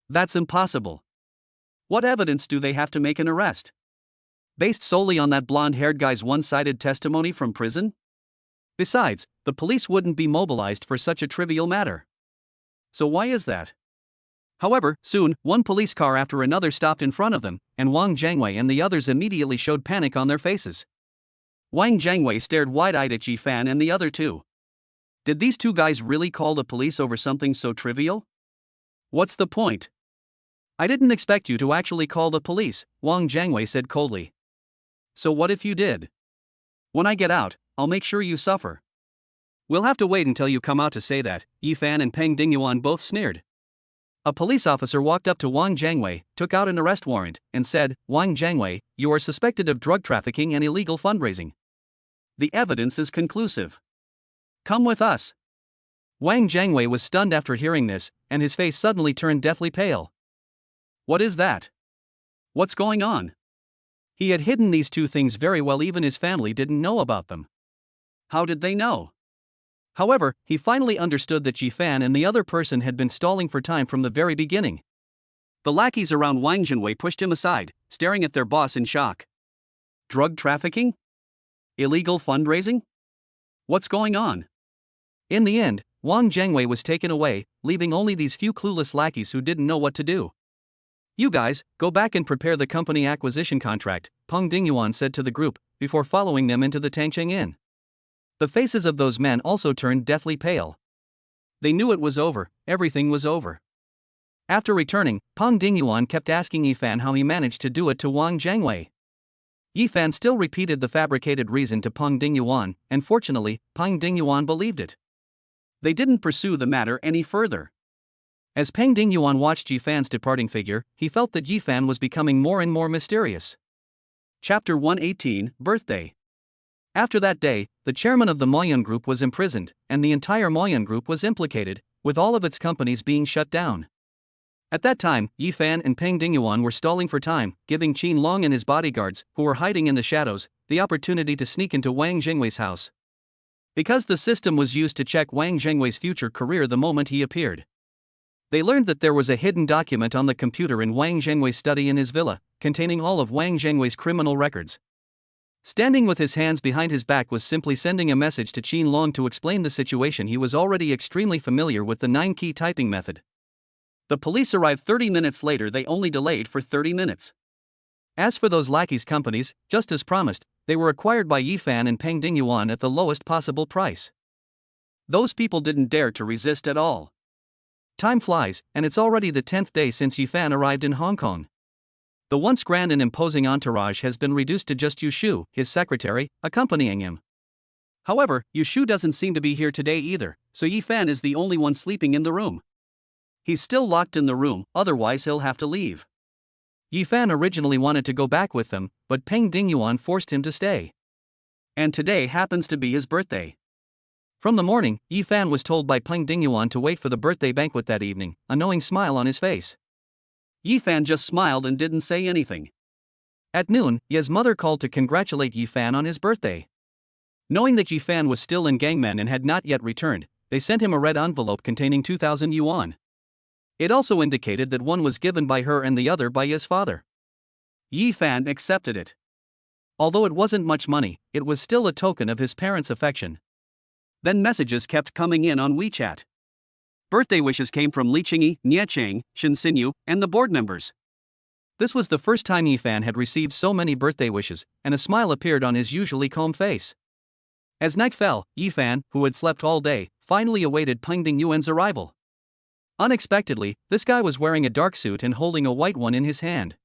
That's impossible. What evidence do they have to make an arrest? Based solely on that blonde-haired guy's one-sided testimony from prison? Besides, the police wouldn't be mobilized for such a trivial matter. So why is that? However, soon, one police car after another stopped in front of them, and Wang Jiangwei and the others immediately showed panic on their faces. Wang Jiangwei stared wide-eyed at Yifan and the other two. Did these two guys really call the police over something so trivial? What's the point? I didn't expect you to actually call the police, Wang Jiangwei said coldly. So what if you did? When I get out, I'll make sure you suffer. We'll have to wait until you come out to say that, Yi Fan and Peng Dingyuan both sneered. A police officer walked up to Wang Jiangwei, took out an arrest warrant, and said, Wang Jiangwei, you are suspected of drug trafficking and illegal fundraising. The evidence is conclusive. Come with us. Wang Jiangwei was stunned after hearing this, and his face suddenly turned deathly pale. What is that? What's going on? He had hidden these two things very well, even his family didn't know about them. How did they know? However, he finally understood that Ji Fan and the other person had been stalling for time from the very beginning. The lackeys around Wang Jianwei pushed him aside, staring at their boss in shock. Drug trafficking? Illegal fundraising? What's going on? In the end, Wang Jiangwei was taken away, leaving only these few clueless lackeys who didn't know what to do. You guys, go back and prepare the company acquisition contract, Peng Dingyuan said to the group, before following them into the Tangcheng Inn. The faces of those men also turned deathly pale. They knew it was over, everything was over. After returning, Peng Dingyuan kept asking Yi Fan how he managed to do it to Wang Jiangwei. Yi Fan still repeated the fabricated reason to Peng Dingyuan, and fortunately, Peng Dingyuan believed it. They didn't pursue the matter any further. As Peng Dingyuan watched Yi Fan's departing figure, he felt that Yi Fan was becoming more and more mysterious. Chapter 118, Birthday. After that day, the chairman of the Moyun Group was imprisoned, and the entire Moyun Group was implicated, with all of its companies being shut down. At that time, Yi Fan and Peng Dingyuan were stalling for time, giving Qin Long and his bodyguards, who were hiding in the shadows, the opportunity to sneak into Wang Jiangwei's house. Because the system was used to check Wang Jiangwei's future career the moment he appeared. They learned that there was a hidden document on the computer in Wang Jiangwei's study in his villa, containing all of Wang Jiangwei's criminal records. Standing with his hands behind his back was simply sending a message to Qin Long to explain the situation. He was already extremely familiar with the 9-key typing method. The police arrived 30 minutes later. They only delayed for 30 minutes. As for those lackeys' companies, just as promised, they were acquired by Yi Fan and Peng Dingyuan at the lowest possible price. Those people didn't dare to resist at all. Time flies, and it's already the 10th day since Yi Fan arrived in Hong Kong. The once grand and imposing entourage has been reduced to just Yu Shu, his secretary, accompanying him. However, Yu Shu doesn't seem to be here today either, so Yi Fan is the only one sleeping in the room. He's still locked in the room, otherwise he'll have to leave. Yi Fan originally wanted to go back with them, but Peng Dingyuan forced him to stay. And today happens to be his birthday. From the morning, Yi Fan was told by Peng Dingyuan to wait for the birthday banquet that evening, a knowing smile on his face. Yi Fan just smiled and didn't say anything. At noon, Ye's mother called to congratulate Yi Fan on his birthday. Knowing that Yi Fan was still in Gangmen and had not yet returned, they sent him a red envelope containing 2,000 yuan. It also indicated that one was given by her and the other by Ye's father. Yi Fan accepted it. Although it wasn't much money, it was still a token of his parents' affection. Then messages kept coming in on WeChat. Birthday wishes came from Li Qingyi, Nie Cheng, Shen Xinyu, and the board members. This was the first time Yi Fan had received so many birthday wishes, and a smile appeared on his usually calm face. As night fell, Yi Fan, who had slept all day, finally awaited Peng Dingyuan's arrival. Unexpectedly, this guy was wearing a dark suit and holding a white one in his hand.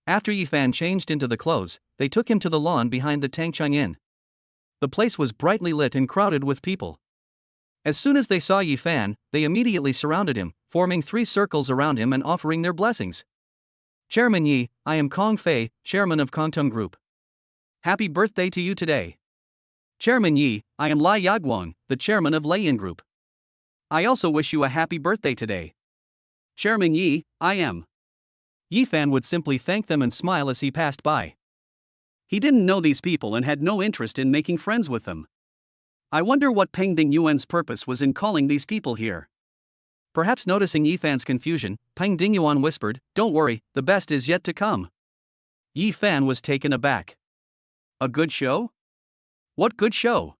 After Yi Fan changed into the clothes, they took him to the lawn behind the Tangcheng Inn. The place was brightly lit and crowded with people. As soon as they saw Yi Fan, they immediately surrounded him, forming 3 circles around him and offering their blessings. Chairman Yi, I am Kong Fei, chairman of Kongtung Group. Happy birthday to you today. Chairman Yi, I am Lai Yaguang, the chairman of Leiyin Group. I also wish you a happy birthday today. Chairman Yi, I am. Yi Fan would simply thank them and smile as he passed by. He didn't know these people and had no interest in making friends with them. I wonder what Peng Dingyuan's purpose was in calling these people here. Perhaps noticing Yi Fan's confusion, Peng Dingyuan whispered, "Don't worry, the best is yet to come." Yi Fan was taken aback. A good show? What good show?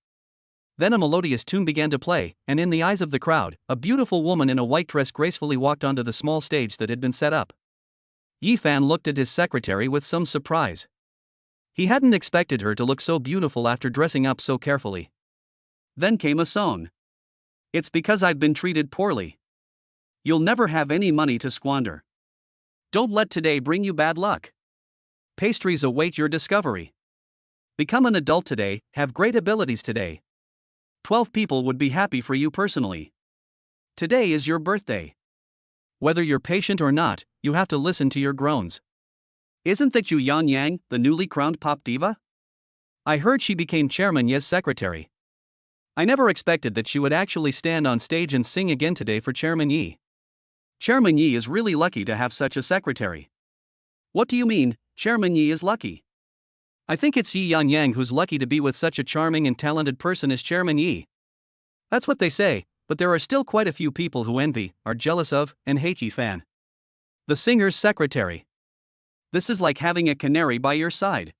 Then a melodious tune began to play, and in the eyes of the crowd, a beautiful woman in a white dress gracefully walked onto the small stage that had been set up. Yi Fan looked at his secretary with some surprise. He hadn't expected her to look so beautiful after dressing up so carefully. Then came a song. It's because I've been treated poorly. You'll never have any money to squander. Don't let today bring you bad luck. Pastries await your discovery. Become an adult today, have great abilities today. 12 people would be happy for you personally. Today is your birthday. Whether you're patient or not, you have to listen to your groans. Isn't that you Yang Yang, the newly crowned pop diva? I heard she became Chairman Ye's secretary. I never expected that she would actually stand on stage and sing again today for Chairman Yi. Chairman Yi is really lucky to have such a secretary. What do you mean, Chairman Yi is lucky? I think it's Yi Yang Yang who's lucky to be with such a charming and talented person as Chairman Yi. That's what they say, but there are still quite a few people who envy, are jealous of, and hate Yi Fan. The singer's secretary. This is like having a canary by your side.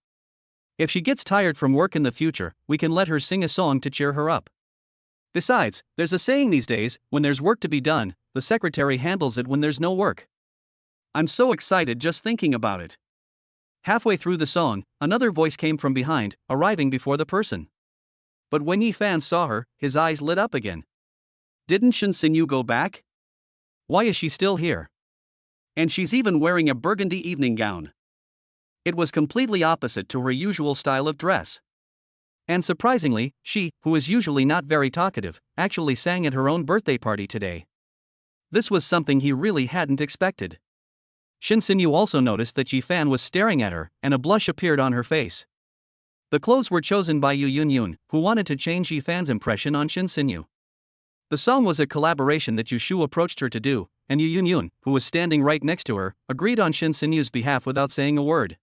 If she gets tired from work in the future, we can let her sing a song to cheer her up. Besides, there's a saying these days, when there's work to be done, the secretary handles it when there's no work. I'm so excited just thinking about it. Halfway through the song, another voice came from behind, arriving before the person. But when Yi Fan saw her, his eyes lit up again. Didn't Shin Sin-yu go back? Why is she still here? And she's even wearing a burgundy evening gown. It was completely opposite to her usual style of dress. And surprisingly, she, who is usually not very talkative, actually sang at her own birthday party today. This was something he really hadn't expected. Shin Sin-yu also noticed that Yi Fan was staring at her, and a blush appeared on her face. The clothes were chosen by Yu Yun-yun, who wanted to change Yi Fan's impression on Shin Sin-yu. The song was a collaboration that Yu Shu approached her to do, and Yu Yun-yun, who was standing right next to her, agreed on Shin Sin-yu's behalf without saying a word.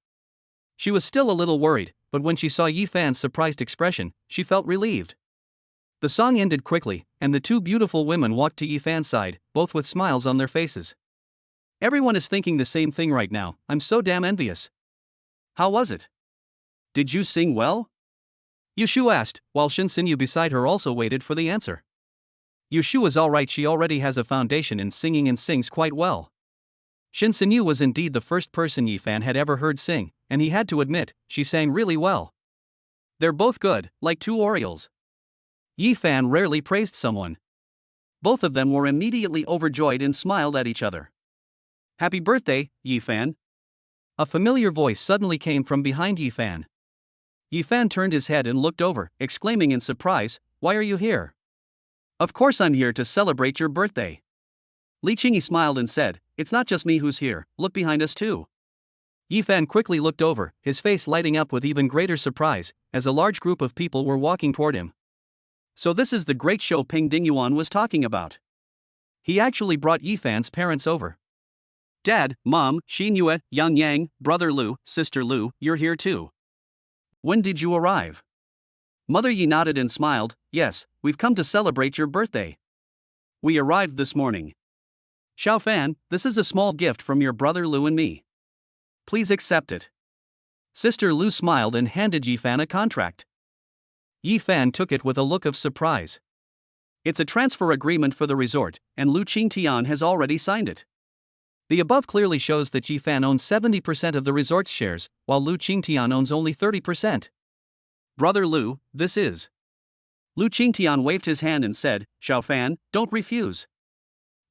She was still a little worried, but when she saw Yi Fan's surprised expression, she felt relieved. The song ended quickly, and the two beautiful women walked to Yi Fan's side, both with smiles on their faces. Everyone is thinking the same thing right now, I'm so damn envious. How was it? Did you sing well? Yu Shu asked, while Shin Sin-yu beside her also waited for the answer. Yu Shu is alright, she already has a foundation in singing and sings quite well. Shin Sin-yu was indeed the first person Yi Fan had ever heard sing, and he had to admit, she sang really well. They're both good, like two Orioles. Yi Fan rarely praised someone. Both of them were immediately overjoyed and smiled at each other. Happy birthday, Yi Fan. A familiar voice suddenly came from behind Yi Fan. Yi Fan turned his head and looked over, exclaiming in surprise, "Why are you here?" "Of course I'm here to celebrate your birthday." Li Qingyi smiled and said, "It's not just me who's here, look behind us too." Yi Fan quickly looked over, his face lighting up with even greater surprise, as a large group of people were walking toward him. So this is the great show Ping Dingyuan was talking about. He actually brought Yi Fan's parents over. Dad, Mom, Xin Yue, Yang Yang, Brother Lu, Sister Lu, you're here too. When did you arrive? Mother Yi nodded and smiled, yes, we've come to celebrate your birthday. We arrived this morning. Xiao Fan, this is a small gift from your brother Lu and me. Please accept it. Sister Lu smiled and handed Yi Fan a contract. Yi Fan took it with a look of surprise. It's a transfer agreement for the resort, and Lu Qingtian has already signed it. The above clearly shows that Yi Fan owns 70% of the resort's shares, while Lu Qingtian owns only 30%. Brother Lu, this is. Lu Qingtian waved his hand and said, Xiao Fan, don't refuse.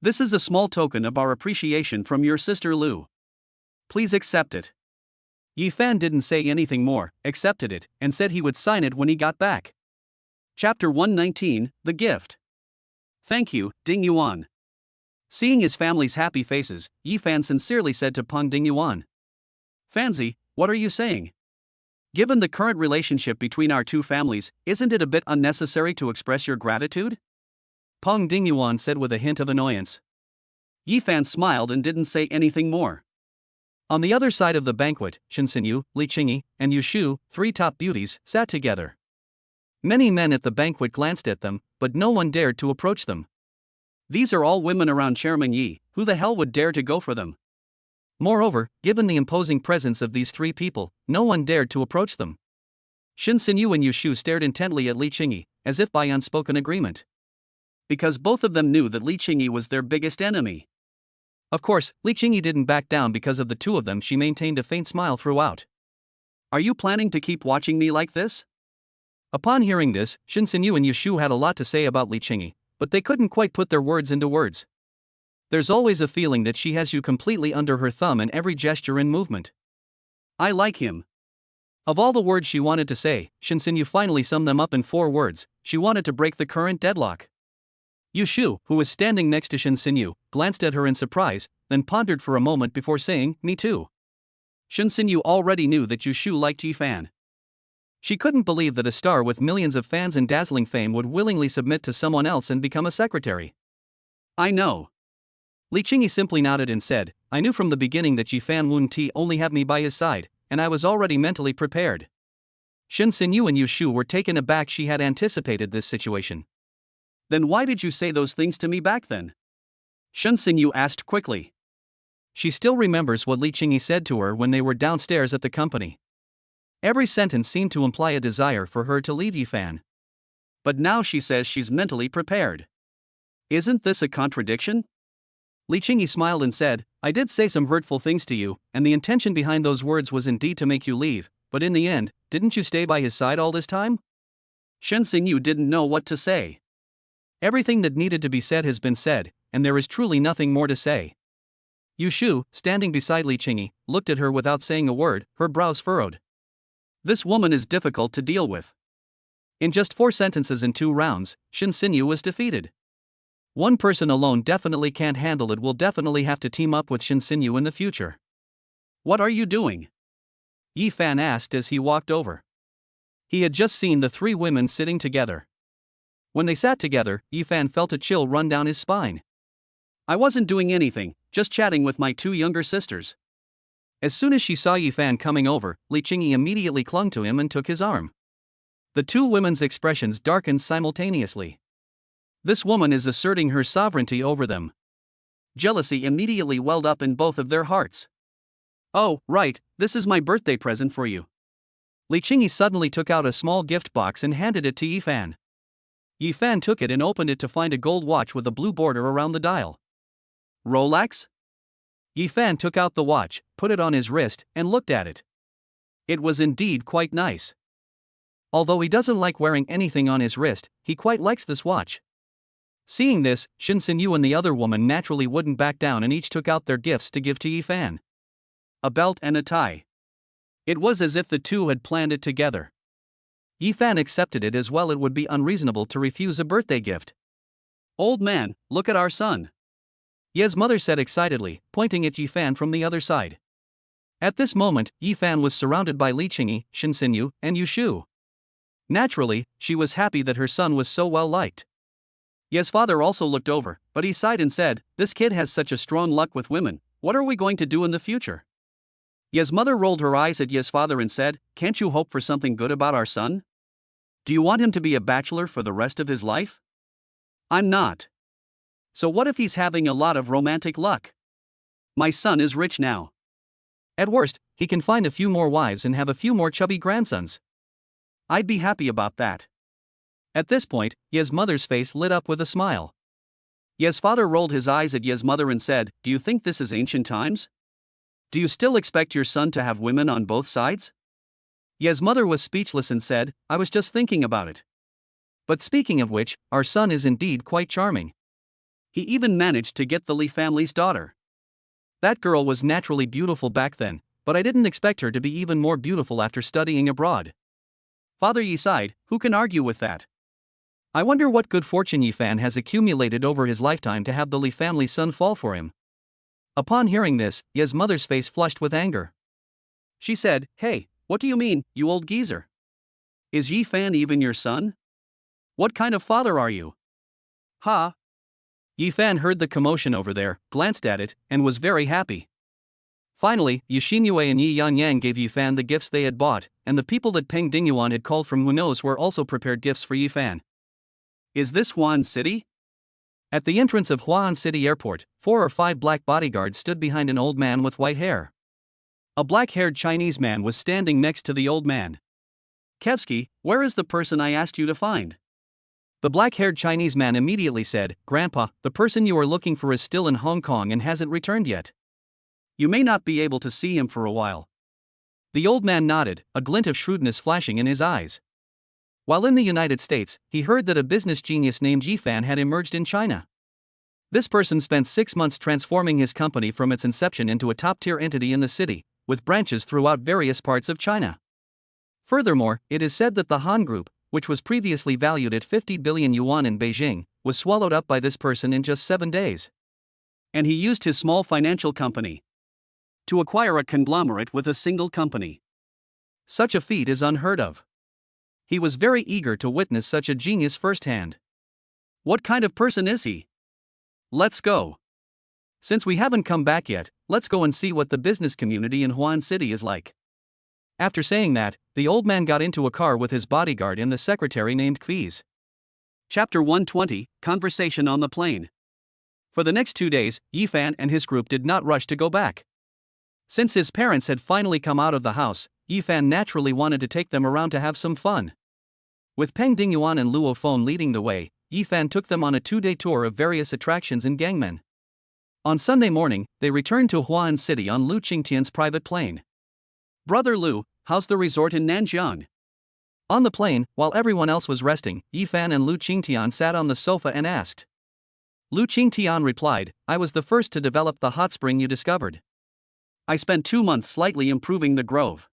This is a small token of our appreciation from your sister Lu. Please accept it. Yi Fan didn't say anything more, accepted it, and said he would sign it when he got back. Chapter 119, The Gift. Thank you, Ding Yuan. Seeing his family's happy faces, Yi Fan sincerely said to Peng Dingyuan. Fanzi, what are you saying? Given the current relationship between our two families, isn't it a bit unnecessary to express your gratitude? Peng Dingyuan said with a hint of annoyance. Yi Fan smiled and didn't say anything more. On the other side of the banquet, Shin Sin-yu, Li Qingyi, and Yu Shu, three top beauties, sat together. Many men at the banquet glanced at them, but no one dared to approach them. These are all women around Chairman Yi, who the hell would dare to go for them? Moreover, given the imposing presence of these three people, no one dared to approach them. Shin Sin-yu and Yu Shu stared intently at Li Qingyi, as if by unspoken agreement. Because both of them knew that Li Qingyi was their biggest enemy. Of course, Li Qingyi didn't back down because of the two of them. She maintained a faint smile throughout. Are you planning to keep watching me like this? Upon hearing this, Shin Sin-yu and Yu Shu had a lot to say about Li Qingyi, but they couldn't quite put their words into words. There's always a feeling that she has you completely under her thumb in every gesture and movement. I like him. Of all the words she wanted to say, Shinsenyu finally summed them up in 4 words. She wanted to break the current deadlock. Yushu, who was standing next to Shinsenyu, glanced at her in surprise, then pondered for a moment before saying, "Me too." Shinsenyu already knew that Yushu liked Yifan. She couldn't believe that a star with millions of fans and dazzling fame would willingly submit to someone else and become a secretary. I know. Li Qingyi simply nodded and said, "I knew from the beginning that Yifan wouldn't only have me by his side, and I was already mentally prepared." Shinsenyu and Yushu were taken aback. She had anticipated this situation. Then why did you say those things to me back then? Shinsenyu asked quickly. She still remembers what Li Qingyi said to her when they were downstairs at the company. Every sentence seemed to imply a desire for her to leave Yifan. But now she says she's mentally prepared. Isn't this a contradiction? Li Qingyi smiled and said, "I did say some hurtful things to you, and the intention behind those words was indeed to make you leave, but in the end, didn't you stay by his side all this time?" Shinsenyu didn't know what to say. Everything that needed to be said has been said, and there is truly nothing more to say. Yushu, standing beside Li Qingyi, looked at her without saying a word, her brows furrowed. This woman is difficult to deal with. In just 4 sentences in 2 rounds, Shinsenyu was defeated. One person alone definitely can't handle it. Will definitely have to team up with Shinsenyu in the future. What are you doing? Yifan asked as he walked over. He had just seen the 3 women sitting together. When they sat together, Yifan felt a chill run down his spine. I wasn't doing anything, just chatting with my 2 younger sisters. As soon as she saw Yifan coming over, Li Qingyi immediately clung to him and took his arm. The 2 women's expressions darkened simultaneously. This woman is asserting her sovereignty over them. Jealousy immediately welled up in both of their hearts. Oh, right, this is my birthday present for you. Li Qingyi suddenly took out a small gift box and handed it to Yifan. Yifan took it and opened it to find a gold watch with a blue border around the dial. Rolex? Yifan took out the watch, put it on his wrist, and looked at it. It was indeed quite nice. Although he doesn't like wearing anything on his wrist, he quite likes this watch. Seeing this, Shinsenyu and the other woman naturally wouldn't back down and each took out their gifts to give to Yifan. A belt and a tie. It was as if the 2 had planned it together. Yifan accepted it as well. It would be unreasonable to refuse a birthday gift. Old man, look at our son. Ye's mother said excitedly, pointing at Yifan from the other side. At this moment, Yifan was surrounded by Li Qingyi, Shinsenyu, and Yushu. Naturally, she was happy that her son was so well liked. Ye's father also looked over, but he sighed and said, "This kid has such a strong luck with women, what are we going to do in the future?" Ye's mother rolled her eyes at Ye's father and said, "Can't you hope for something good about our son? Do you want him to be a bachelor for the rest of his life? I'm not. So what if he's having a lot of romantic luck? My son is rich now. At worst, he can find a few more wives and have a few more chubby grandsons. I'd be happy about that." At this point, Ye's mother's face lit up with a smile. Ye's father rolled his eyes at Ye's mother and said, "Do you think this is ancient times? Do you still expect your son to have women on both sides?" Ye's mother was speechless and said, "I was just thinking about it. But speaking of which, our son is indeed quite charming. He even managed to get the Li family's daughter. That girl was naturally beautiful back then, but I didn't expect her to be even more beautiful after studying abroad." Father Yi sighed, who can argue with that? I wonder what good fortune Yifan has accumulated over his lifetime to have the Li family's son fall for him. Upon hearing this, Ye's mother's face flushed with anger. She said, "Hey, what do you mean, you old geezer? Is Yifan even your son? What kind of father are you?" Ha! Yifan heard the commotion over there, glanced at it, and was very happy. Finally, Yushinyue and Yi Yanyang gave Yifan the gifts they had bought, and the people that Peng Dingyuan had called from who knows where also prepared gifts for Yifan. Is this Huan City? At the entrance of Huan City Airport, 4 or 5 black bodyguards stood behind an old man with white hair. A black-haired Chinese man was standing next to the old man. "Kevsky, where is the person I asked you to find?" The black-haired Chinese man immediately said, "Grandpa, the person you are looking for is still in Hong Kong and hasn't returned yet. You may not be able to see him for a while." The old man nodded, a glint of shrewdness flashing in his eyes. While in the United States, he heard that a business genius named Yifan had emerged in China. This person spent 6 months transforming his company from its inception into a top-tier entity in the city, with branches throughout various parts of China. Furthermore, it is said that the Han Group, which was previously valued at 50 billion yuan in Beijing, was swallowed up by this person in just 7 days. And he used his small financial company to acquire a conglomerate with a single company. Such a feat is unheard of. He was very eager to witness such a genius firsthand. What kind of person is he? Let's go. Since we haven't come back yet, let's go and see what the business community in Huan City is like. After saying that, the old man got into a car with his bodyguard and the secretary named Kviz. Chapter 120, Conversation on the Plane. For the next 2 days, Yifan and his group did not rush to go back. Since his parents had finally come out of the house, Yifan naturally wanted to take them around to have some fun. With Peng Dingyuan and Luo Feng leading the way, Yifan took them on a 2-day tour of various attractions in Gangmen. On Sunday morning, they returned to Huan City on Lu Qingtian's private plane. "Brother Lu, how's the resort in Nanjiang?" On the plane, while everyone else was resting, Yifan and Lu Qingtian sat on the sofa and asked. Lu Qingtian replied, "I was the first to develop the hot spring you discovered. I spent 2 months slightly improving the grove.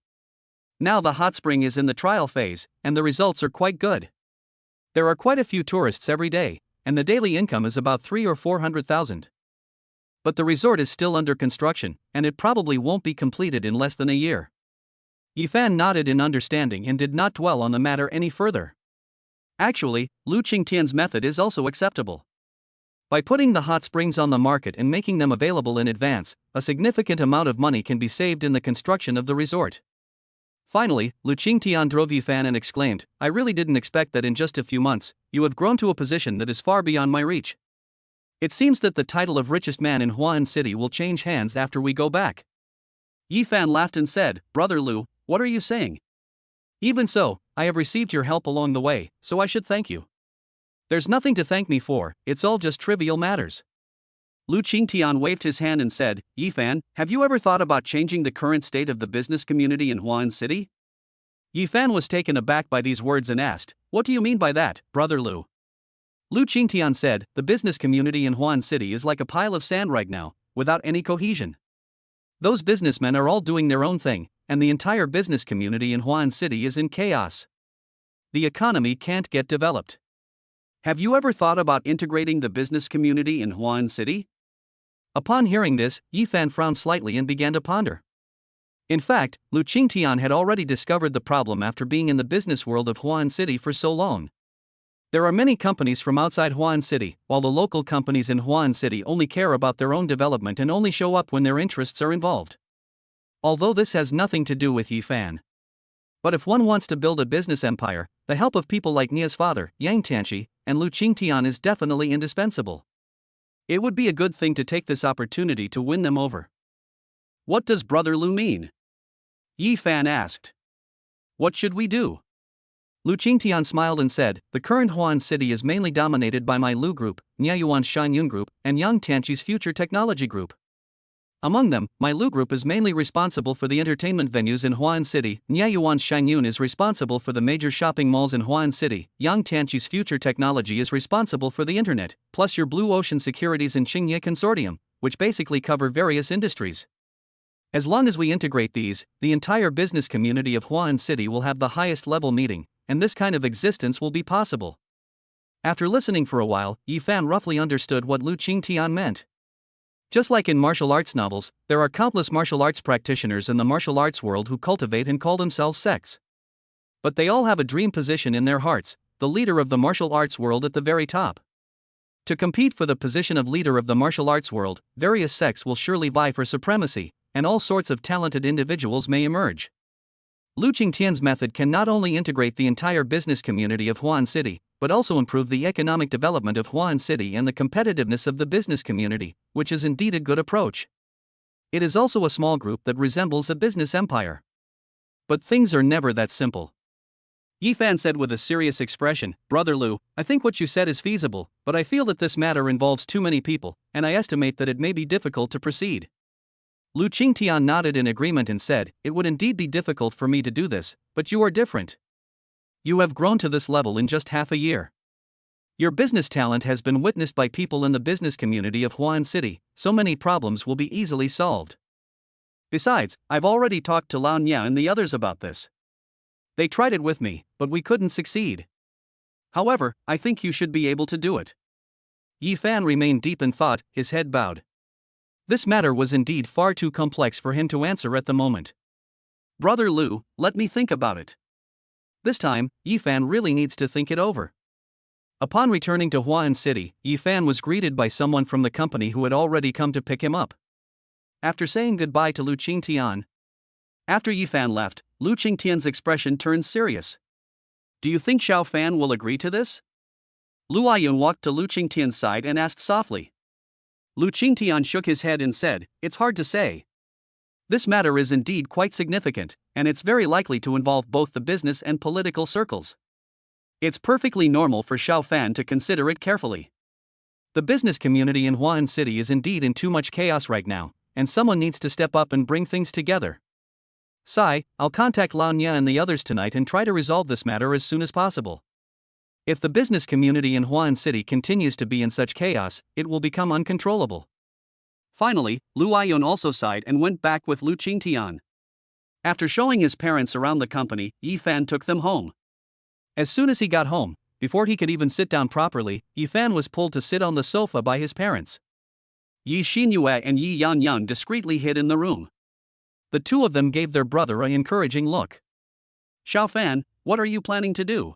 Now the hot spring is in the trial phase, and the results are quite good. There are quite a few tourists every day, and the daily income is about 300,000 or 400,000. But the resort is still under construction, and it probably won't be completed in less than a year." Yifan nodded in understanding and did not dwell on the matter any further. Actually, Lu Qingtian's method is also acceptable. By putting the hot springs on the market and making them available in advance, a significant amount of money can be saved in the construction of the resort. Finally, Lu Qingtian drove Yifan and exclaimed, "I really didn't expect that in just a few months, you have grown to a position that is far beyond my reach. It seems that the title of richest man in Huan City will change hands after we go back." Yifan laughed and said, "Brother Lu, what are you saying? Even so, I have received your help along the way, so I should thank you. There's nothing to thank me for, it's all just trivial matters." Lu Qingtian waved his hand and said, "Yifan, have you ever thought about changing the current state of the business community in Huan City?" Yifan was taken aback by these words and asked, "What do you mean by that, Brother Lu?" Lu Qingtian said, "The business community in Huan City is like a pile of sand right now, without any cohesion. Those businessmen are all doing their own thing, and the entire business community in Huan City is in chaos. The economy can't get developed. Have you ever thought about integrating the business community in Huan City?" Upon hearing this, Yifan frowned slightly and began to ponder. In fact, Lu Qingtian had already discovered the problem after being in the business world of Huan City for so long. There are many companies from outside Huan City, while the local companies in Huan City only care about their own development and only show up when their interests are involved. Although this has nothing to do with Yifan. But if one wants to build a business empire, the help of people like Nia's father, Yang Tianqi, and Lu Qingtian is definitely indispensable. It would be a good thing to take this opportunity to win them over. "What does Brother Lu mean?" Yifan asked. "What should we do?" Lu Qingtian smiled and said, "The current Huan City is mainly dominated by my Lu Group, Niayuan's Shanyun Group, and Yang Tianqi's Future Technology Group. Among them, my Lu Group is mainly responsible for the entertainment venues in Huan City, Niayuan's Shanyun is responsible for the major shopping malls in Huan City, Yang Tianqi's Future Technology is responsible for the internet, plus your Blue Ocean Securities and Xingye Consortium, which basically cover various industries. As long as we integrate these, the entire business community of Huan City will have the highest level meeting, and this kind of existence will be possible." After listening for a while, Yifan roughly understood what Lu Qingtian meant. Just like in martial arts novels, there are countless martial arts practitioners in the martial arts world who cultivate and call themselves sects. But they all have a dream position in their hearts, the leader of the martial arts world at the very top. To compete for the position of leader of the martial arts world, various sects will surely vie for supremacy, and all sorts of talented individuals may emerge. Lu Qingtian's method can not only integrate the entire business community of Huan City, but also improve the economic development of Huan City and the competitiveness of the business community, which is indeed a good approach. It is also a small group that resembles a business empire. But things are never that simple. Yifan said with a serious expression, "Brother Lu, I think what you said is feasible, but I feel that this matter involves too many people, and I estimate that it may be difficult to proceed." Lu Qingtian nodded in agreement and said, "It would indeed be difficult for me to do this, but you are different. You have grown to this level in just half a year. Your business talent has been witnessed by people in the business community of Huan City, so many problems will be easily solved. Besides, I've already talked to Lao Nya and the others about this. They tried it with me, but we couldn't succeed. However, I think you should be able to do it. Yi Fan remained deep in thought, his head bowed. This matter was indeed far too complex for him to answer at the moment. Brother Lu, let me think about it. This time, Yi Fan really needs to think it over. Upon returning to Huan City, Yi Fan was greeted by someone from the company who had already come to pick him up. After saying goodbye to Lu Qingtian. After Yi Fan left, Lu Qingtian's expression turned serious. Do you think Xiao Fan will agree to this? Lu Aiyun walked to Lu Qingtian's side and asked softly. Lu Qingtian shook his head and said, "It's hard to say. This matter is indeed quite significant, and it's very likely to involve both the business and political circles. It's perfectly normal for Xiao Fan to consider it carefully. The business community in Huan City is indeed in too much chaos right now, and someone needs to step up and bring things together. Sai, I'll contact Lao Nya and the others tonight and try to resolve this matter as soon as possible. If the business community in Huan City continues to be in such chaos, it will become uncontrollable." Finally, Lu Aiyun also sighed and went back with Lu Qingtian. After showing his parents around the company, Yi Fan took them home. As soon as he got home, before he could even sit down properly, Yi Fan was pulled to sit on the sofa by his parents. Yi Xinyue and Yi Yanyan discreetly hid in the room. The two of them gave their brother an encouraging look. "Xiao Fan, what are you planning to do?"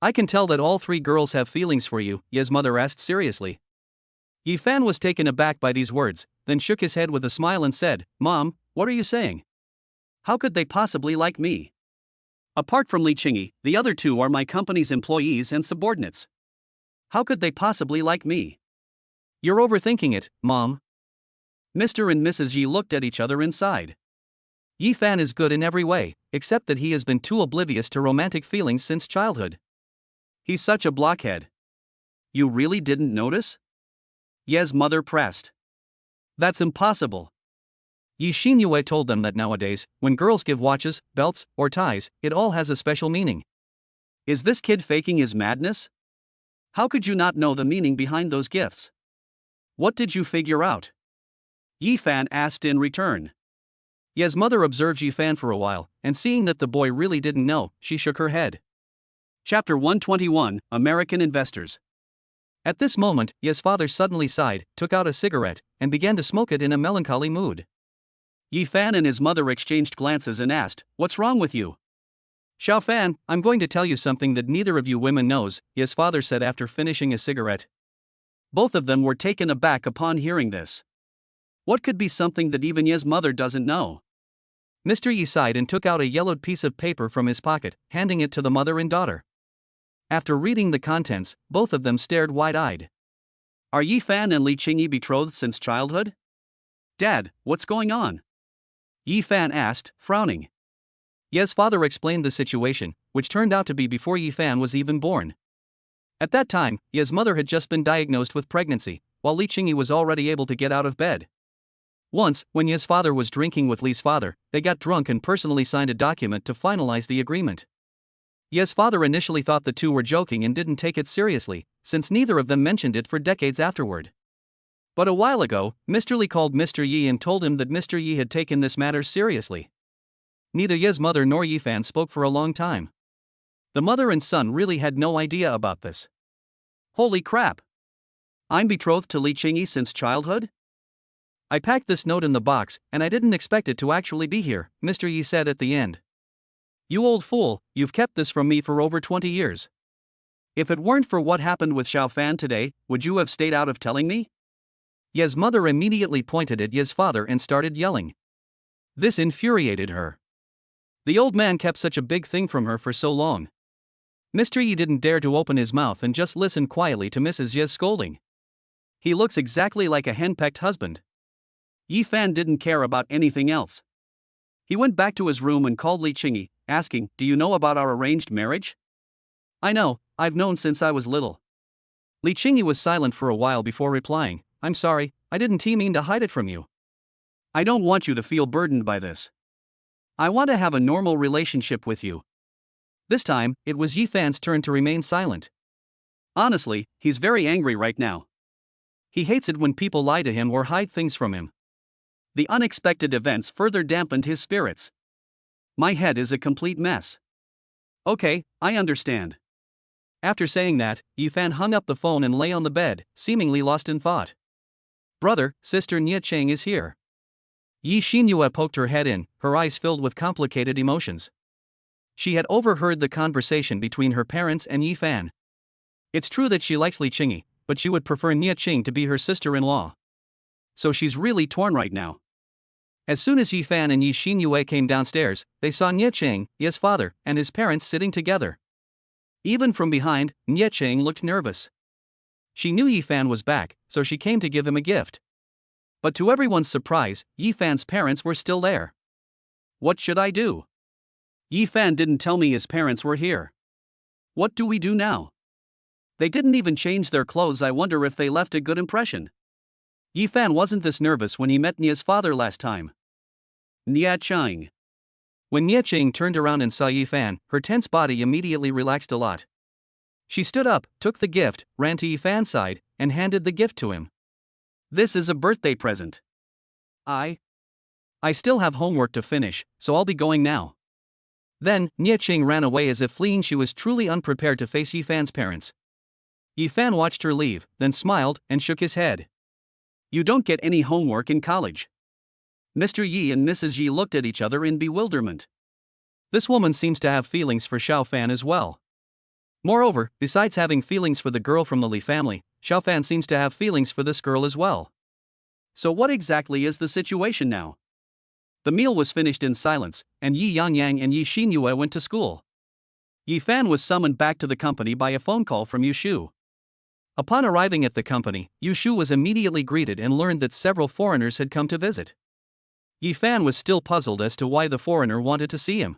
"I can tell that all three girls have feelings for you," Ye's mother asked seriously. Yi Fan was taken aback by these words, then shook his head with a smile and said, "Mom, what are you saying? How could they possibly like me? Apart from Li Qingyi, the other two are my company's employees and subordinates. How could they possibly like me?" "You're overthinking it, Mom." Mr. and Mrs. Yi looked at each other and sighed. Yi Fan is good in every way, except that he has been too oblivious to romantic feelings since childhood. He's such a blockhead. You really didn't notice? Ye's mother pressed. That's impossible. Yi Xinyue told them that nowadays, when girls give watches, belts, or ties, it all has a special meaning. Is this kid faking his madness? How could you not know the meaning behind those gifts? What did you figure out? Yi Fan asked in return. Ye's mother observed Yi Fan for a while, and seeing that the boy really didn't know, she shook her head. Chapter 121, American Investors. At this moment, Ye's father suddenly sighed, took out a cigarette, and began to smoke it in a melancholy mood. Yi Fan and his mother exchanged glances and asked, "What's wrong with you?" "Xiao Fan, I'm going to tell you something that neither of you women knows," Ye's father said after finishing a cigarette. Both of them were taken aback upon hearing this. What could be something that even Ye's mother doesn't know? Mr. Yi sighed and took out a yellowed piece of paper from his pocket, handing it to the mother and daughter. After reading the contents, both of them stared wide-eyed. "Are Yi Fan and Li Qingyi betrothed since childhood?" "Dad, what's going on?" Yi Fan asked, frowning. Ye's father explained the situation, which turned out to be before Yi Fan was even born. At that time, Ye's mother had just been diagnosed with pregnancy, while Li Qingyi was already able to get out of bed. Once, when Ye's father was drinking with Li's father, they got drunk and personally signed a document to finalize the agreement. Ye's father initially thought the two were joking and didn't take it seriously, since neither of them mentioned it for decades afterward. But a while ago, Mr. Li called Mr. Yi and told him that Mr. Yi had taken this matter seriously. Neither Ye's mother nor Yi Fan spoke for a long time. The mother and son really had no idea about this. Holy crap! I'm betrothed to Li Qingyi since childhood? I packed this note in the box, and I didn't expect it to actually be here, Mr. Yi said at the end. You old fool, you've kept this from me for over 20 years. If it weren't for what happened with Xiao Fan today, would you have stayed out of telling me? Ye's mother immediately pointed at Ye's father and started yelling. This infuriated her. The old man kept such a big thing from her for so long. Mr. Yi didn't dare to open his mouth and just listened quietly to Mrs. Ye's scolding. He looks exactly like a henpecked husband. Yi Fan didn't care about anything else. He went back to his room and called Li Qingyi, asking, "Do you know about our arranged marriage?" "I know, I've known since I was little." Li Qingyi was silent for a while before replying, "I'm sorry, I didn't mean to hide it from you. I don't want you to feel burdened by this. I want to have a normal relationship with you." This time, it was Yi Fan's turn to remain silent. Honestly, he's very angry right now. He hates it when people lie to him or hide things from him. The unexpected events further dampened his spirits. My head is a complete mess. Okay, I understand. After saying that, Yifan hung up the phone and lay on the bed, seemingly lost in thought. Brother, sister Nia Cheng is here. Yi Xinyue poked her head in, her eyes filled with complicated emotions. She had overheard the conversation between her parents and Yifan. It's true that she likes Li Qingyi, but she would prefer Nia Qing to be her sister-in-law. So she's really torn right now. As soon as Yifan and Yi Xinyue came downstairs, they saw Nia Qing, Yi's father, and his parents sitting together. Even from behind, Nia Qing looked nervous. She knew Yifan was back, so she came to give him a gift. But to everyone's surprise, Yifan's parents were still there. What should I do? Yifan didn't tell me his parents were here. What do we do now? They didn't even change their clothes. I wonder if they left a good impression. Yifan wasn't this nervous when he met Nia's father last time. Nia Cheng. When Nia Cheng turned around and saw Yifan, her tense body immediately relaxed a lot. She stood up, took the gift, ran to Yifan's side, and handed the gift to him. This is a birthday present. I still have homework to finish, so I'll be going now. Then, Nia Cheng ran away as if fleeing. She was truly unprepared to face Yifan's parents. Yifan watched her leave, then smiled and shook his head. You don't get any homework in college. Mr. Yi and Mrs. Yi looked at each other in bewilderment. This woman seems to have feelings for Xiao Fan as well. Moreover, besides having feelings for the girl from the Li family, Xiao Fan seems to have feelings for this girl as well. So what exactly is the situation now? The meal was finished in silence, and Yi Yangyang and Yi Xinyue went to school. Yifan was summoned back to the company by a phone call from Yu Shu. Upon arriving at the company, Yu Shu was immediately greeted and learned that several foreigners had come to visit. Yifan was still puzzled as to why the foreigner wanted to see him.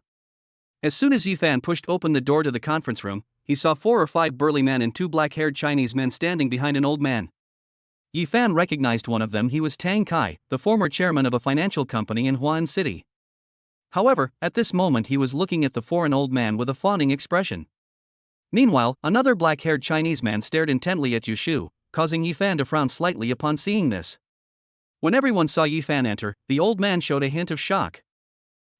As soon as Yifan pushed open the door to the conference room, he saw 4 or 5 burly men and 2 black-haired Chinese men standing behind an old man. Yifan recognized one of them. He was Tang Kai, the former chairman of a financial company in Huan City. However, at this moment he was looking at the foreign old man with a fawning expression. Meanwhile, another black-haired Chinese man stared intently at Yu Shu, causing Yifan to frown slightly upon seeing this. When everyone saw Yifan enter, the old man showed a hint of shock.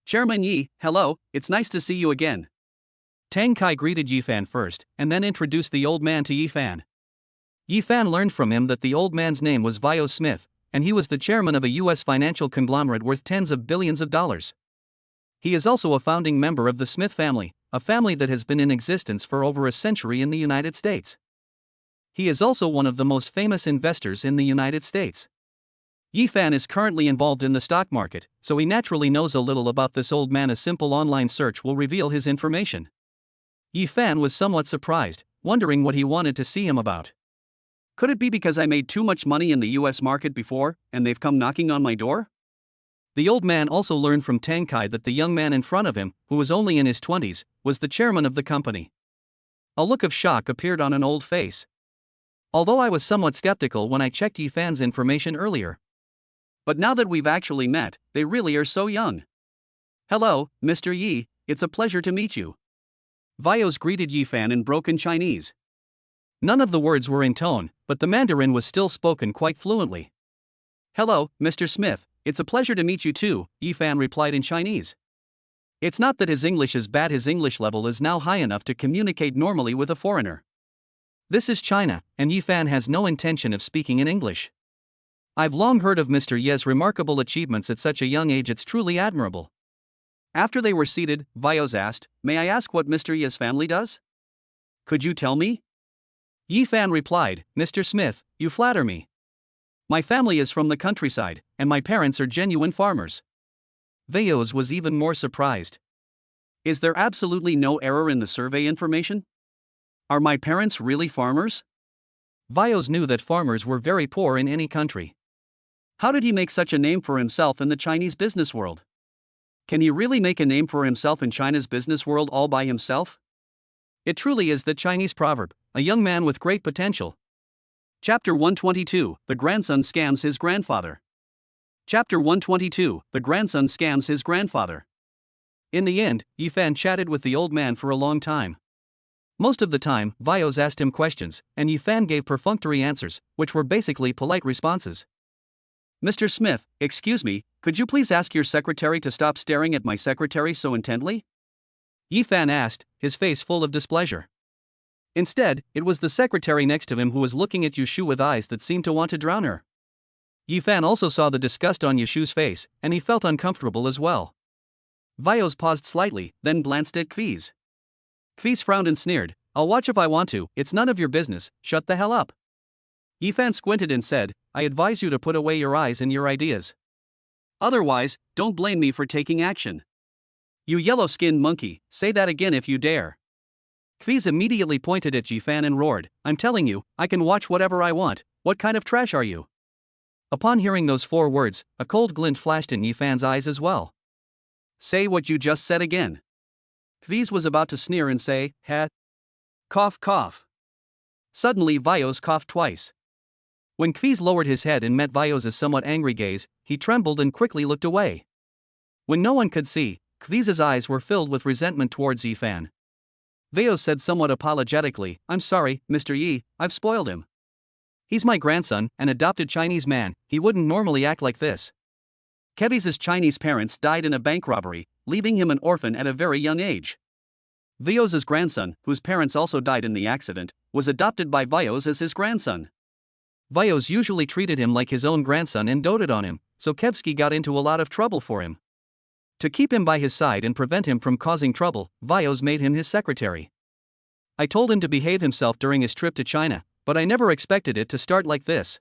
Chairman Yi, hello, it's nice to see you again. Tang Kai greeted Yifan first, and then introduced the old man to Yifan. Yifan learned from him that the old man's name was Vio Smith, and he was the chairman of a U.S. financial conglomerate worth tens of billions of dollars. He is also a founding member of the Smith family, a family that has been in existence for over a century in the United States. He is also one of the most famous investors in the United States. Yifan is currently involved in the stock market, so he naturally knows a little about this old man. A simple online search will reveal his information. Yifan was somewhat surprised, wondering what he wanted to see him about. Could it be because I made too much money in the US market before, and they've come knocking on my door? The old man also learned from Tang Kai that the young man in front of him, who was only in his 20s, was the chairman of the company. A look of shock appeared on an old face. Although I was somewhat skeptical when I checked Yifan's information earlier. But now that we've actually met, they really are so young. Hello, Mr. Yi, it's a pleasure to meet you. Vios greeted Yifan in broken Chinese. None of the words were in tone, but the Mandarin was still spoken quite fluently. Hello, Mr. Smith, it's a pleasure to meet you too, Yifan replied in Chinese. It's not that his English is bad, his English level is now high enough to communicate normally with a foreigner. This is China, and Yifan has no intention of speaking in English. I've long heard of Mr. Ye's remarkable achievements at such a young age. It's truly admirable. After they were seated, Vios asked, May I ask what Mr. Ye's family does? Could you tell me? Yifan replied, Mr. Smith, you flatter me. My family is from the countryside, and my parents are genuine farmers. Vios was even more surprised. Is there absolutely no error in the survey information? Are my parents really farmers? Vios knew that farmers were very poor in any country. How did he make such a name for himself in the Chinese business world? Can he really make a name for himself in China's business world all by himself? It truly is the Chinese proverb, a young man with great potential. Chapter 122, The Grandson Scams His Grandfather. Chapter 122, The Grandson Scams His Grandfather. In the end, Yifan chatted with the old man for a long time. Most of the time, Vios asked him questions, and Yifan gave perfunctory answers, which were basically polite responses. Mr. Smith, excuse me, could you please ask your secretary to stop staring at my secretary so intently? Yifan asked, his face full of displeasure. Instead, it was the secretary next to him who was looking at Yushu with eyes that seemed to want to drown her. Yifan also saw the disgust on Yushu's face, and he felt uncomfortable as well. Vios paused slightly, then glanced at Kviz. Kviz frowned and sneered, I'll watch if I want to, it's none of your business, shut the hell up. Yifan squinted and said, I advise you to put away your eyes and your ideas. Otherwise, don't blame me for taking action. You yellow-skinned monkey, say that again if you dare. Kviz immediately pointed at Yifan and roared, I'm telling you, I can watch whatever I want, what kind of trash are you? Upon hearing those 4 words, a cold glint flashed in Yifan's eyes as well. Say what you just said again. Kviz was about to sneer and say, ha. Cough cough. Suddenly Vios coughed twice. When Kviz lowered his head and met Vios' somewhat angry gaze, he trembled and quickly looked away. When no one could see, Kviz's eyes were filled with resentment towards Yifan. Vios said somewhat apologetically, I'm sorry, Mr. Yi, I've spoiled him. He's my grandson, an adopted Chinese man, he wouldn't normally act like this. Kviz's Chinese parents died in a bank robbery, leaving him an orphan at a very young age. Vios' grandson, whose parents also died in the accident, was adopted by Vios as his grandson. Vios usually treated him like his own grandson and doted on him, so Kevsky got into a lot of trouble for him. To keep him by his side and prevent him from causing trouble, Vios made him his secretary. I told him to behave himself during his trip to China, but I never expected it to start like this.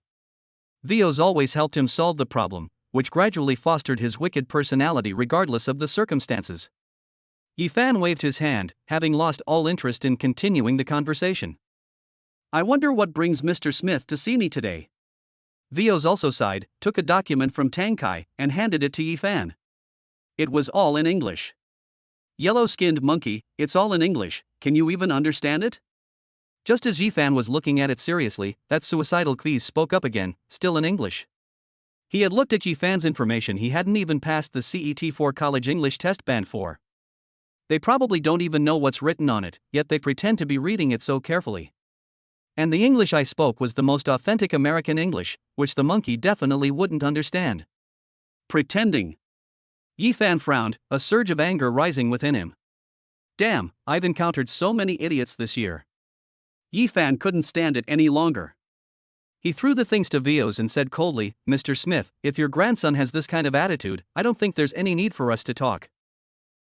Vios always helped him solve the problem, which gradually fostered his wicked personality regardless of the circumstances. Yifan waved his hand, having lost all interest in continuing the conversation. I wonder what brings Mr. Smith to see me today. Vios also sighed, took a document from Tangkai, and handed it to Yifan. It was all in English. Yellow-skinned monkey, it's all in English, can you even understand it? Just as Yifan was looking at it seriously, that suicidal Kviz spoke up again, still in English. He had looked at Yifan's information, he hadn't even passed the CET4 college English test band for. They probably don't even know what's written on it, yet they pretend to be reading it so carefully. And the English I spoke was the most authentic American English, which the monkey definitely wouldn't understand. Pretending. Yifan frowned, a surge of anger rising within him. Damn, I've encountered so many idiots this year. Yifan couldn't stand it any longer. He threw the things to Vios and said coldly, Mr. Smith, if your grandson has this kind of attitude, I don't think there's any need for us to talk.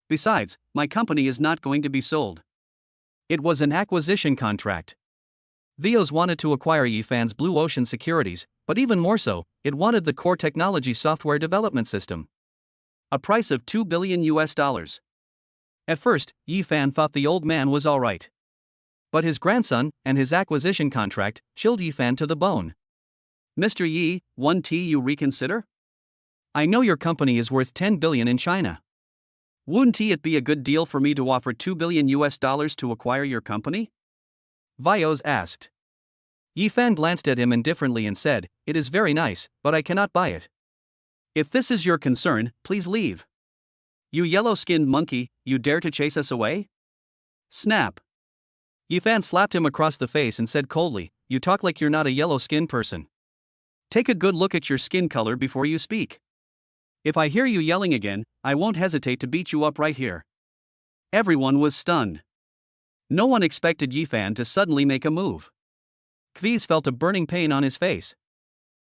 Besides, my company is not going to be sold. It was an acquisition contract. Vios wanted to acquire Yifan's Blue Ocean Securities, but even more so, it wanted the core technology software development system. A price of $2 billion. At first, Yifan thought the old man was alright. But his grandson, and his acquisition contract, chilled Yifan to the bone. Mr. Yi, 1T you reconsider? I know your company is worth $10 billion in China. Wouldn't it be a good deal for me to offer $2 billion to acquire your company? Vios asked. Yifan glanced at him indifferently and said, it is very nice, but I cannot buy it. If this is your concern, please leave. You yellow-skinned monkey, you dare to chase us away? Snap. Yifan slapped him across the face and said coldly, you talk like you're not a yellow-skinned person. Take a good look at your skin color before you speak. If I hear you yelling again, I won't hesitate to beat you up right here. Everyone was stunned. No one expected Yifan to suddenly make a move. Kviz felt a burning pain on his face.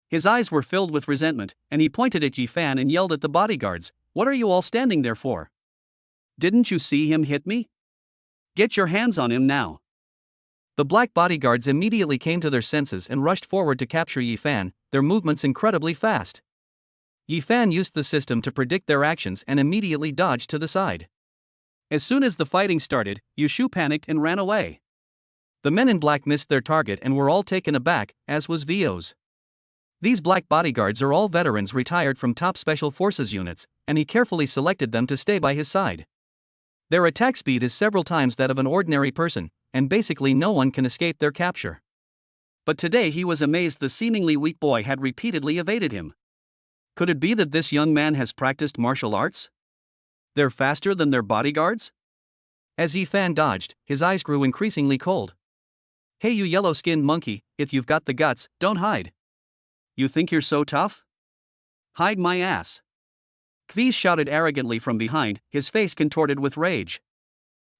His eyes were filled with resentment, and he pointed at Yifan and yelled at the bodyguards, what are you all standing there for? Didn't you see him hit me? Get your hands on him now. The black bodyguards immediately came to their senses and rushed forward to capture Yifan, their movements incredibly fast. Yifan used the system to predict their actions and immediately dodged to the side. As soon as the fighting started, Yushu panicked and ran away. The men in black missed their target and were all taken aback, as was Vios. These black bodyguards are all veterans retired from top special forces units, and he carefully selected them to stay by his side. Their attack speed is several times that of an ordinary person, and basically no one can escape their capture. But today he was amazed the seemingly weak boy had repeatedly evaded him. Could it be that this young man has practiced martial arts? They're faster than their bodyguards? As Yi Fan dodged, his eyes grew increasingly cold. Hey you yellow-skinned monkey, if you've got the guts, don't hide. You think you're so tough? Hide my ass. Kviz shouted arrogantly from behind, his face contorted with rage.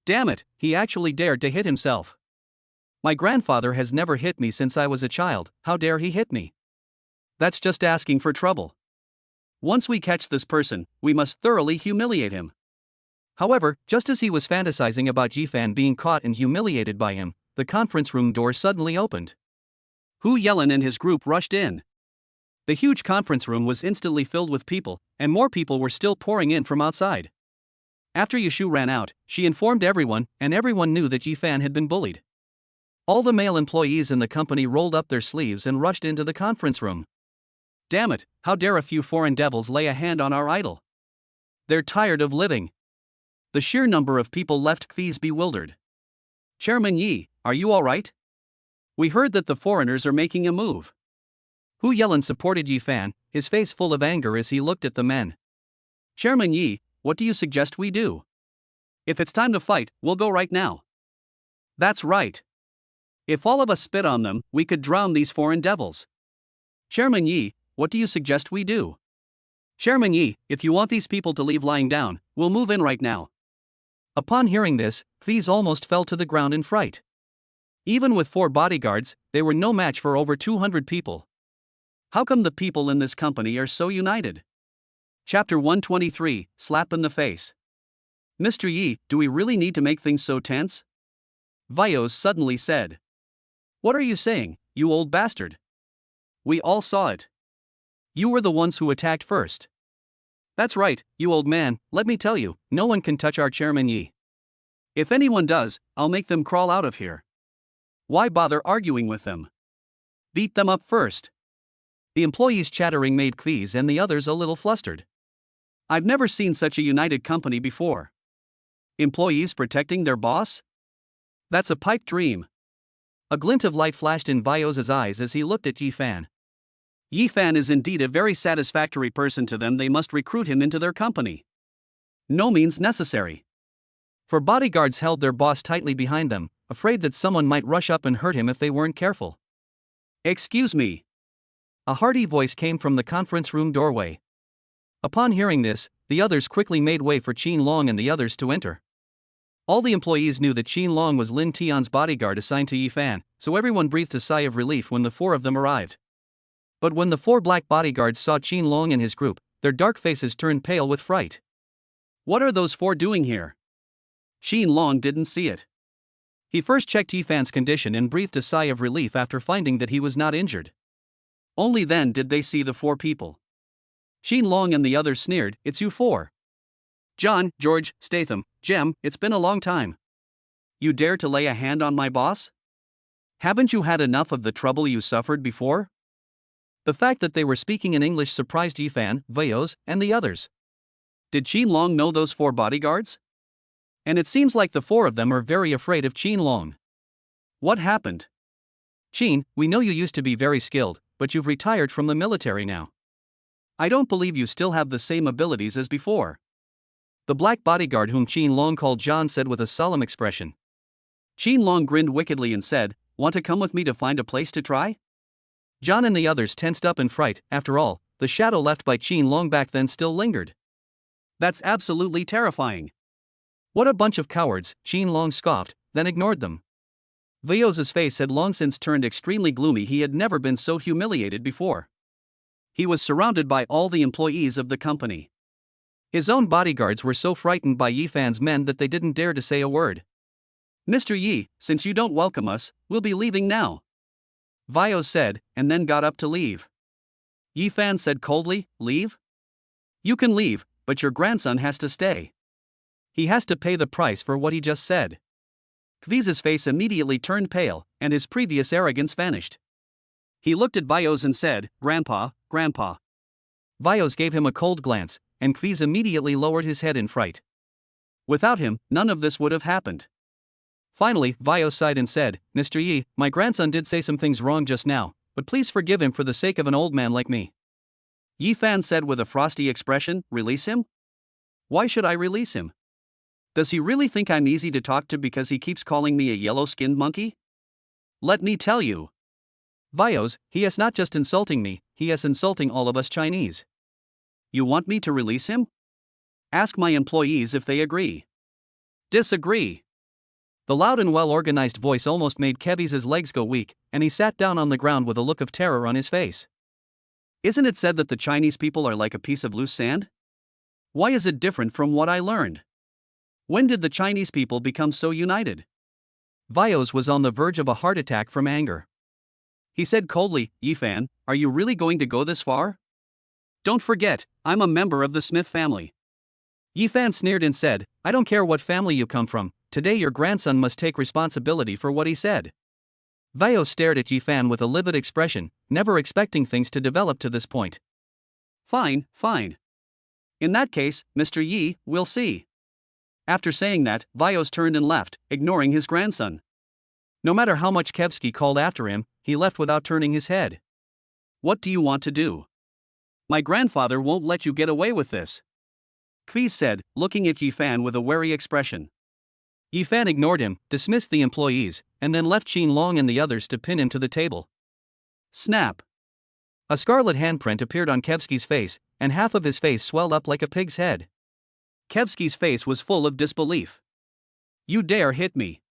Damn it, he actually dared to hit himself. My grandfather has never hit me since I was a child, how dare he hit me? That's just asking for trouble. Once we catch this person, we must thoroughly humiliate him. However, just as he was fantasizing about Yi Fan being caught and humiliated by him, the conference room door suddenly opened. Hu Yelin and his group rushed in. The huge conference room was instantly filled with people, and more people were still pouring in from outside. After Yushu ran out, she informed everyone, and everyone knew that Yi Fan had been bullied. All the male employees in the company rolled up their sleeves and rushed into the conference room. Damn it, how dare a few foreign devils lay a hand on our idol? They're tired of living. The sheer number of people left Kviz bewildered. Chairman Yi, are you alright? We heard that the foreigners are making a move. Hu Yelin supported Yi Fan, his face full of anger as he looked at the men. Chairman Yi, what do you suggest we do? If it's time to fight, we'll go right now. That's right. If all of us spit on them, we could drown these foreign devils. Chairman Yi, what do you suggest we do? Chairman Yi, if you want these people to leave lying down, we'll move in right now. Upon hearing this, Kviz almost fell to the ground in fright. Even with 4 bodyguards, they were no match for over 200 people. How come the people in this company are so united? Chapter 123, Slap in the Face. Mr. Yi, do we really need to make things so tense? Vyos suddenly said. What are you saying, you old bastard? We all saw it. You were the ones who attacked first. That's right, you old man, let me tell you, no one can touch our Chairman Yi. If anyone does, I'll make them crawl out of here. Why bother arguing with them? Beat them up first. The employees' chattering made Kviz and the others a little flustered. I've never seen such a united company before. Employees protecting their boss? That's a pipe dream. A glint of light flashed in Vyos' eyes as he looked at Yi Fan. Yi Fan is indeed a very satisfactory person to them. They must recruit him into their company. No means necessary. For bodyguards held their boss tightly behind them, afraid that someone might rush up and hurt him if they weren't careful. Excuse me. A hearty voice came from the conference room doorway. Upon hearing this, the others quickly made way for Qin Long and the others to enter. All the employees knew that Qin Long was Lin Tian's bodyguard assigned to Yi Fan, so everyone breathed a sigh of relief when the 4 of them arrived. But when the 4 black bodyguards saw Qin Long and his group, their dark faces turned pale with fright. What are those 4 doing here? Qin Long didn't see it. He first checked Yi Fan's condition and breathed a sigh of relief after finding that he was not injured. Only then did they see the 4 people. Qin Long and the others sneered, "It's you 4. John, George, Statham, Jem, it's been a long time. You dare to lay a hand on my boss? Haven't you had enough of the trouble you suffered before?" The fact that they were speaking in English surprised Yi Fan, Vyos, and the others. Did Qin Long know those 4 bodyguards? And it seems like the 4 of them are very afraid of Qin Long. What happened? Qin, we know you used to be very skilled, but you've retired from the military now. I don't believe you still have the same abilities as before. The black bodyguard whom Qin Long called John said with a solemn expression. Qin Long grinned wickedly and said, "Want to come with me to find a place to try?" John and the others tensed up in fright. After all, the shadow left by Qin Long back then still lingered. That's absolutely terrifying. What a bunch of cowards, Qin Long scoffed, then ignored them. Vyos' face had long since turned extremely gloomy. He had never been so humiliated before. He was surrounded by all the employees of the company. His own bodyguards were so frightened by Yi Fan's men that they didn't dare to say a word. "Mr. Yi, since you don't welcome us, we'll be leaving now," Vyos said, and then got up to leave. Yi Fan said coldly, "Leave? You can leave, but your grandson has to stay. He has to pay the price for what he just said." Kviz's face immediately turned pale, and his previous arrogance vanished. He looked at Vyos and said, "Grandpa, Grandpa." Vyos gave him a cold glance, and Kviz immediately lowered his head in fright. Without him, none of this would have happened. Finally, Vyos sighed and said, "Mr. Yi, my grandson did say some things wrong just now, but please forgive him for the sake of an old man like me." Yi Fan said with a frosty expression, "Release him? Why should I release him? Does he really think I'm easy to talk to because he keeps calling me a yellow-skinned monkey? Let me tell you. Vios, he is not just insulting me, he is insulting all of us Chinese. You want me to release him? Ask my employees if they agree. Disagree. The loud and well-organized voice almost made Kevy's legs go weak, and he sat down on the ground with a look of terror on his face. Isn't it said that the Chinese people are like a piece of loose sand? Why is it different from what I learned? When did the Chinese people become so united? Vios was on the verge of a heart attack from anger. He said coldly, Yifan, are you really going to go this far? Don't forget, I'm a member of the Smith family. Yifan sneered and said, I don't care what family you come from, today your grandson must take responsibility for what he said. Vios stared at Yifan with a livid expression, never expecting things to develop to this point. Fine, fine. In that case, Mr. Yi, we'll see. After saying that, Vios turned and left, ignoring his grandson. No matter how much Kevsky called after him, he left without turning his head. What do you want to do? My grandfather won't let you get away with this. Kviz said, looking at Yifan with a wary expression. Yifan ignored him, dismissed the employees, and then left Qin Long and the others to pin him to the table. Snap! A scarlet handprint appeared on Kevsky's face, and half of his face swelled up like a pig's head. Kevsky's face was full of disbelief. You dare hit me?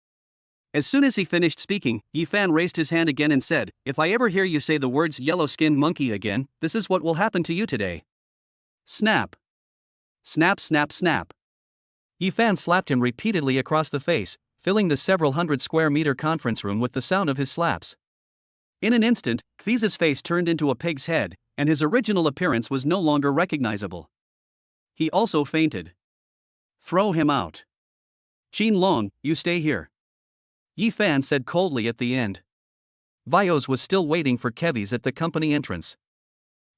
As soon as he finished speaking, Yifan raised his hand again and said, if I ever hear you say the words yellow-skinned monkey again, this is what will happen to you today. Snap! Snap, snap, snap. Yifan slapped him repeatedly across the face, filling the several hundred square meter conference room with the sound of his slaps. In an instant, Kviz's face turned into a pig's head, and his original appearance was no longer recognizable. He also fainted. Throw him out. Qin Long, you stay here. Yifan said coldly at the end. Vios was still waiting for Kevy's at the company entrance.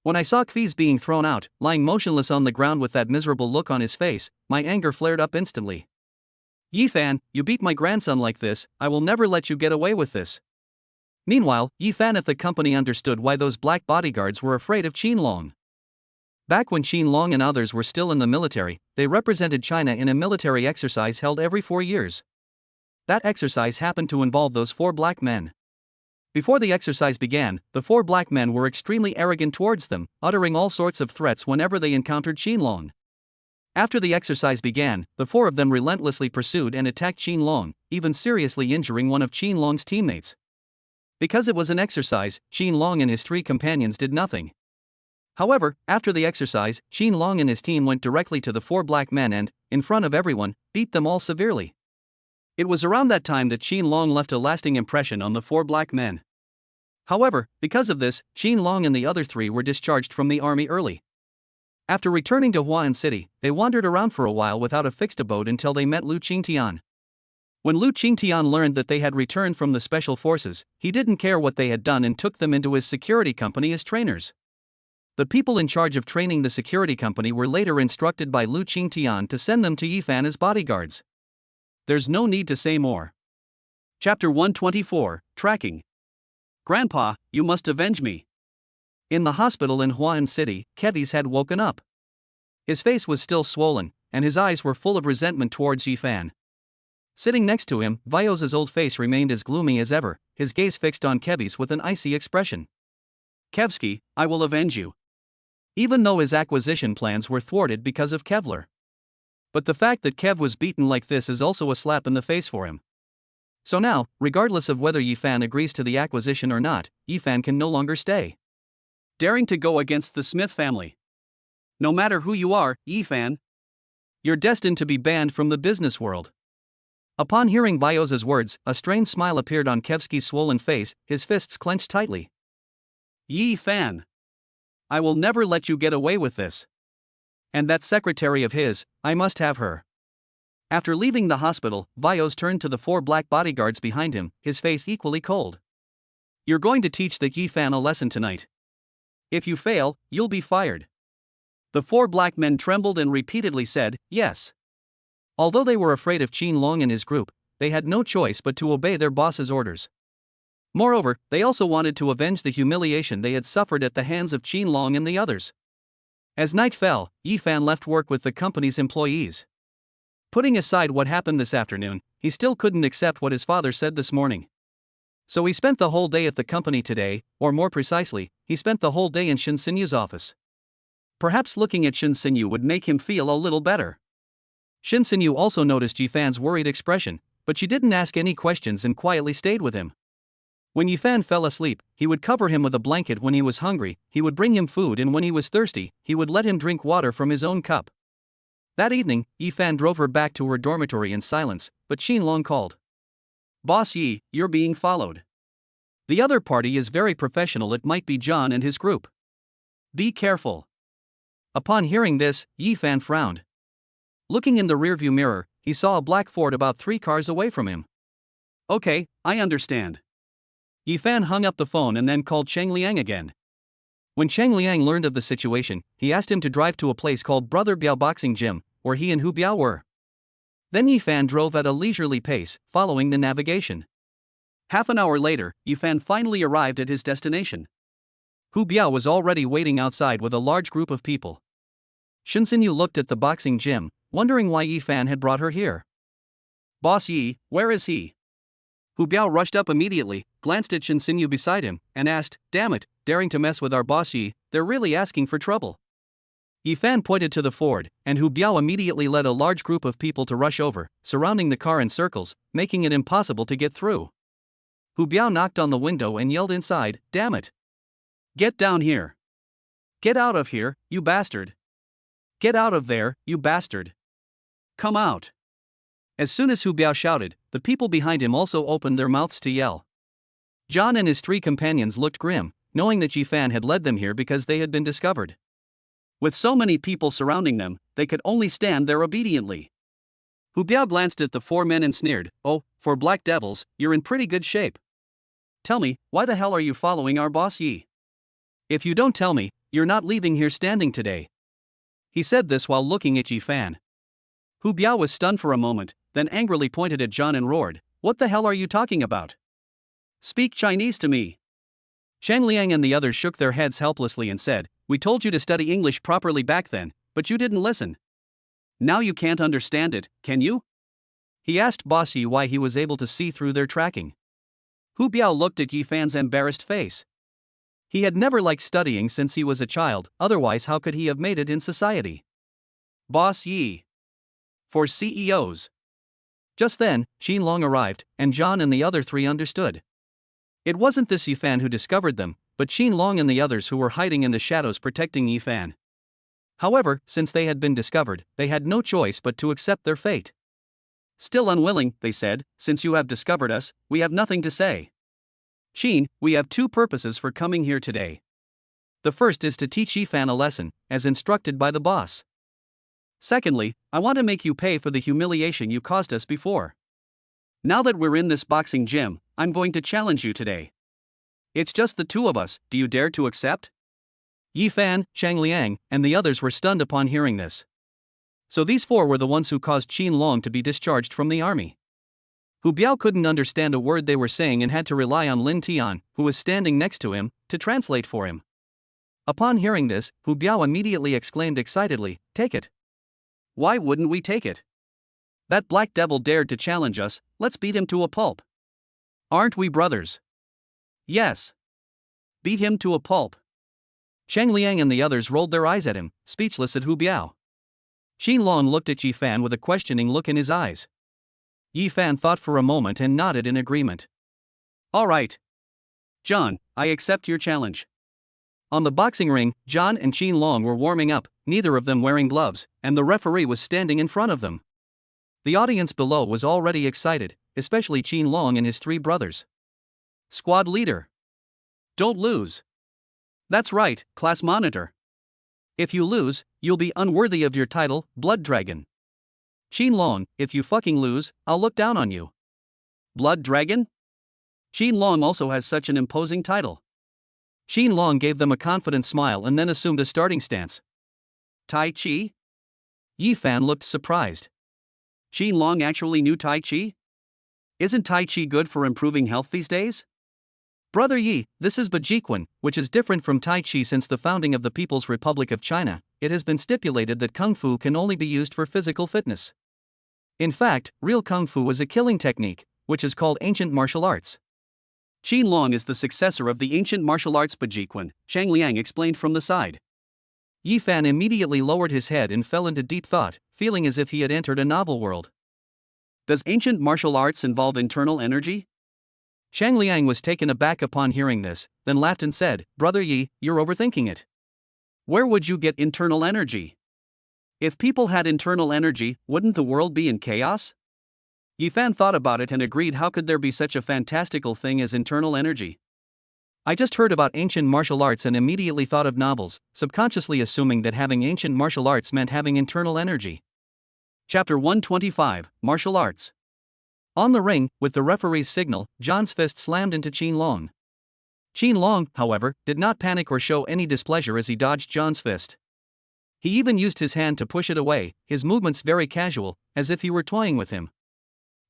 When I saw Kviz being thrown out, lying motionless on the ground with that miserable look on his face, my anger flared up instantly. Yifan, you beat my grandson like this, I will never let you get away with this. Meanwhile, Yifan at the company understood why those black bodyguards were afraid of Qin Long. Back when Qin Long and others were still in the military, they represented China in a military exercise held every 4 years. That exercise happened to involve those 4 black men. Before the exercise began, the 4 black men were extremely arrogant towards them, uttering all sorts of threats whenever they encountered Qin Long. After the exercise began, the 4 of them relentlessly pursued and attacked Qin Long, even seriously injuring one of Qin Long's teammates. Because it was an exercise, Qin Long and his 3 companions did nothing. However, after the exercise, Qin Long and his team went directly to the 4 black men and, in front of everyone, beat them all severely. It was around that time that Qin Long left a lasting impression on the 4 black men. However, because of this, Qin Long and the other 3 were discharged from the army early. After returning to Huan City, they wandered around for a while without a fixed abode until they met Lu Qingtian. When Lu Qingtian learned that they had returned from the special forces, he didn't care what they had done and took them into his security company as trainers. The people in charge of training the security company were later instructed by Lu Qingtian to send them to Yifan as bodyguards. There's no need to say more. Chapter 124, Tracking. Grandpa, you must avenge me. In the hospital in Huan City, Kevy's had woken up. His face was still swollen, and his eyes were full of resentment towards Yifan. Sitting next to him, Vios's old face remained as gloomy as ever, his gaze fixed on Kevy's with an icy expression. Kevsky, I will avenge you. Even though his acquisition plans were thwarted because of Kevlar. But the fact that Kev was beaten like this is also a slap in the face for him. So now, regardless of whether Yifan agrees to the acquisition or not, Yifan can no longer stay. Daring to go against the Smith family. No matter who you are, Yifan, you're destined to be banned from the business world. Upon hearing Vios's words, a strange smile appeared on Kevsky's swollen face, his fists clenched tightly. Yifan, I will never let you get away with this. And that secretary of his, I must have her. After leaving the hospital, Vios turned to the 4 black bodyguards behind him, his face equally cold. You're going to teach the Yifan a lesson tonight. If you fail, you'll be fired. The 4 black men trembled and repeatedly said, yes. Although they were afraid of Qin Long and his group, they had no choice but to obey their boss's orders. Moreover, they also wanted to avenge the humiliation they had suffered at the hands of Qin Long and the others. As night fell, Yifan left work with the company's employees. Putting aside what happened this afternoon, he still couldn't accept what his father said this morning. So he spent the whole day at the company today, or more precisely, he spent the whole day in Shin Sinyu's office. Perhaps looking at Shin Sinyu would make him feel a little better. Shin Sinyu also noticed Yifan's worried expression, but she didn't ask any questions and quietly stayed with him. When Yifan fell asleep, he would cover him with a blanket. When he was hungry, he would bring him food, and when he was thirsty, he would let him drink water from his own cup. That evening, Yifan drove her back to her dormitory in silence, but Xinlong called. "Boss Yi, you're being followed. The other party is very professional. It might be John and his group. Be careful." Upon hearing this, Yifan frowned. Looking in the rearview mirror, he saw a black Ford about 3 cars away from him. "Okay, I understand." Yifan hung up the phone and then called Cheng Liang again. When Cheng Liang learned of the situation, he asked him to drive to a place called Brother Biao Boxing Gym, where he and Hu Biao were. Then Yifan drove at a leisurely pace, following the navigation. Half an hour later, Yifan finally arrived at his destination. Hu Biao was already waiting outside with a large group of people. Shin Sinyu looked at the boxing gym, wondering why Yifan had brought her here. "Boss Yi, where is he?" Hu Biao rushed up immediately, glanced at Shin Sinyu beside him, and asked, "Damn it, daring to mess with our boss Yi, they're really asking for trouble." Yifan pointed to the Ford, and Hu Biao immediately led a large group of people to rush over, surrounding the car in circles, making it impossible to get through. Hu Biao knocked on the window and yelled inside, "Damn it! Get down here! Get out of here, you bastard! Get out of there, you bastard! Come out!" As soon as Hu Biao shouted, the people behind him also opened their mouths to yell. John and his 3 companions looked grim, knowing that Yifan had led them here because they had been discovered. With so many people surrounding them, they could only stand there obediently. Hu Biao glanced at the 4 men and sneered, "Oh, for black devils, you're in pretty good shape. Tell me, why the hell are you following our boss Yi? If you don't tell me, you're not leaving here standing today." He said this while looking at Yifan. Hu Biao was stunned for a moment, then angrily pointed at John and roared, "What the hell are you talking about? Speak Chinese to me." Cheng Liang and the others shook their heads helplessly and said, "We told you to study English properly back then, but you didn't listen. Now you can't understand it, can you?" He asked Boss Yi why he was able to see through their tracking. Hu Biao looked at Yifan's embarrassed face. He had never liked studying since he was a child, otherwise how could he have made it in society? Boss Yi. For CEOs. Just then, Xinlong arrived, and John and the other 3 understood. It wasn't this Yifan who discovered them, but Xinlong and the others who were hiding in the shadows protecting Yifan. However, since they had been discovered, they had no choice but to accept their fate. "Still unwilling," they said, "since you have discovered us, we have nothing to say. Xin, we have 2 purposes for coming here today. The first is to teach Yifan a lesson, as instructed by the boss. Secondly, I want to make you pay for the humiliation you caused us before. Now that we're in this boxing gym, I'm going to challenge you today. It's just the 2 of us, do you dare to accept?" Yifan, Cheng Liang, and the others were stunned upon hearing this. So these 4 were the ones who caused Xinlong to be discharged from the army. Hu Biao couldn't understand a word they were saying and had to rely on Lin Tian, who was standing next to him, to translate for him. Upon hearing this, Hu Biao immediately exclaimed excitedly, "Take it! Why wouldn't we take it? That black devil dared to challenge us, let's beat him to a pulp. Aren't we brothers? Yes. Beat him to a pulp." Cheng Liang and the others rolled their eyes at him, speechless at Hu Biao. Xinlong looked at Yifan with a questioning look in his eyes. Yifan thought for a moment and nodded in agreement. "All right. John, I accept your challenge." On the boxing ring, John and Xinlong were warming up, neither of them wearing gloves, and the referee was standing in front of them. The audience below was already excited, especially Xinlong and his 3 brothers. "Squad leader. Don't lose. That's right, class monitor. If you lose, you'll be unworthy of your title, Blood Dragon. Xinlong, if you fucking lose, I'll look down on you. Blood Dragon?" Xinlong also has such an imposing title. Xinlong gave them a confident smile and then assumed a starting stance. Tai Chi? Yifan looked surprised. Xinlong actually knew Tai Chi? Isn't Tai Chi good for improving health these days? Brother Yi, this is Bajiquan, which is different from Tai Chi. Since the founding of the People's Republic of China, it has been stipulated that Kung Fu can only be used for physical fitness. In fact, real kung fu was a killing technique, which is called ancient martial arts. Qin Long is the successor of the ancient martial arts Bajiquan, Chang Liang explained from the side. Yi Fan immediately lowered his head and fell into deep thought, feeling as if he had entered a novel world. Does ancient martial arts involve internal energy? Chang Liang was taken aback upon hearing this, then laughed and said, Brother Yi, you're overthinking it. Where would you get internal energy? If people had internal energy, wouldn't the world be in chaos? Yi Fan thought about it and agreed, how could there be such a fantastical thing as internal energy? I just heard about ancient martial arts and immediately thought of novels, subconsciously assuming that having ancient martial arts meant having internal energy. Chapter 125, Martial Arts. On the ring, with the referee's signal, John's fist slammed into Qin Long. Qin Long, however, did not panic or show any displeasure as he dodged John's fist. He even used his hand to push it away, his movements very casual, as if he were toying with him.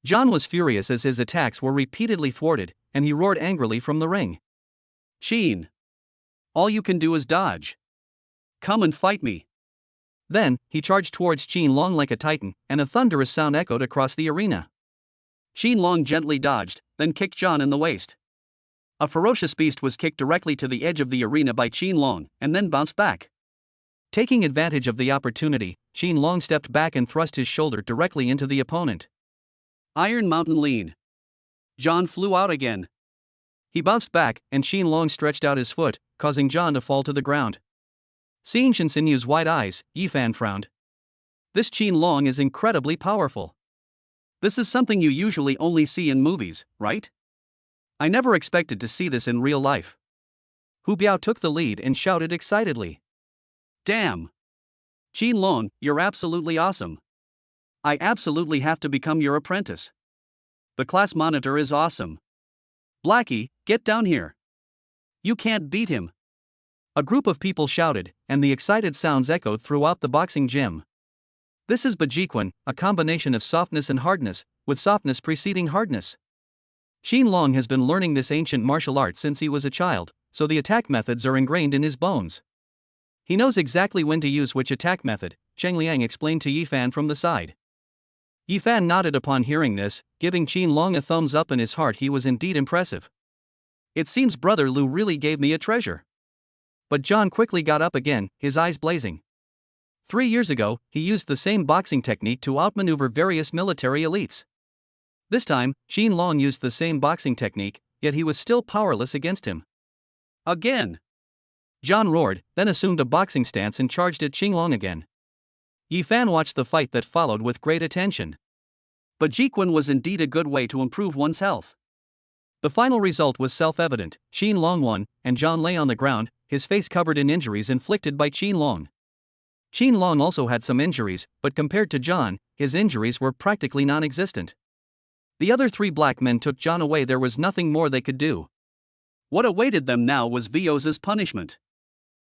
John was furious as his attacks were repeatedly thwarted, and he roared angrily from the ring. Qin! All you can do is dodge. Come and fight me. Then, he charged towards Qin Long like a titan, and a thunderous sound echoed across the arena. Qin Long gently dodged, then kicked John in the waist. A ferocious beast was kicked directly to the edge of the arena by Qin Long, and then bounced back. Taking advantage of the opportunity, Qin Long stepped back and thrust his shoulder directly into the opponent. Iron Mountain Lean. John flew out again. He bounced back, and Qin Long stretched out his foot, causing John to fall to the ground. Seeing Shin Sinyu's wide eyes, Yi Fan frowned. This Qin Long is incredibly powerful. This is something you usually only see in movies, right? I never expected to see this in real life. Hu Biao took the lead and shouted excitedly. Damn! Qin Long, you're absolutely awesome. I absolutely have to become your apprentice. The class monitor is awesome. Blackie, get down here. You can't beat him. A group of people shouted, and the excited sounds echoed throughout the boxing gym. This is Bajiquan, a combination of softness and hardness, with softness preceding hardness. Qin Long has been learning this ancient martial art since he was a child, so the attack methods are ingrained in his bones. He knows exactly when to use which attack method, Chang Liang explained to Yi Fan from the side. Yi Fan nodded upon hearing this, giving Qin Long a thumbs up. In his heart he was indeed impressive. It seems Brother Lu really gave me a treasure. But John quickly got up again, his eyes blazing. 3 years ago, he used the same boxing technique to outmaneuver various military elites. This time, Qin Long used the same boxing technique, yet he was still powerless against him. Again! John roared, then assumed a boxing stance and charged at Qin Long again. Yi Fan watched the fight that followed with great attention. Bajiquan was indeed a good way to improve one's health. The final result was self-evident. Qin Long won, and John lay on the ground, his face covered in injuries inflicted by Qin Long. Qin Long also had some injuries, but compared to John, his injuries were practically non-existent. The other 3 black men took John away. There was nothing more they could do. What awaited them now was Vio's punishment.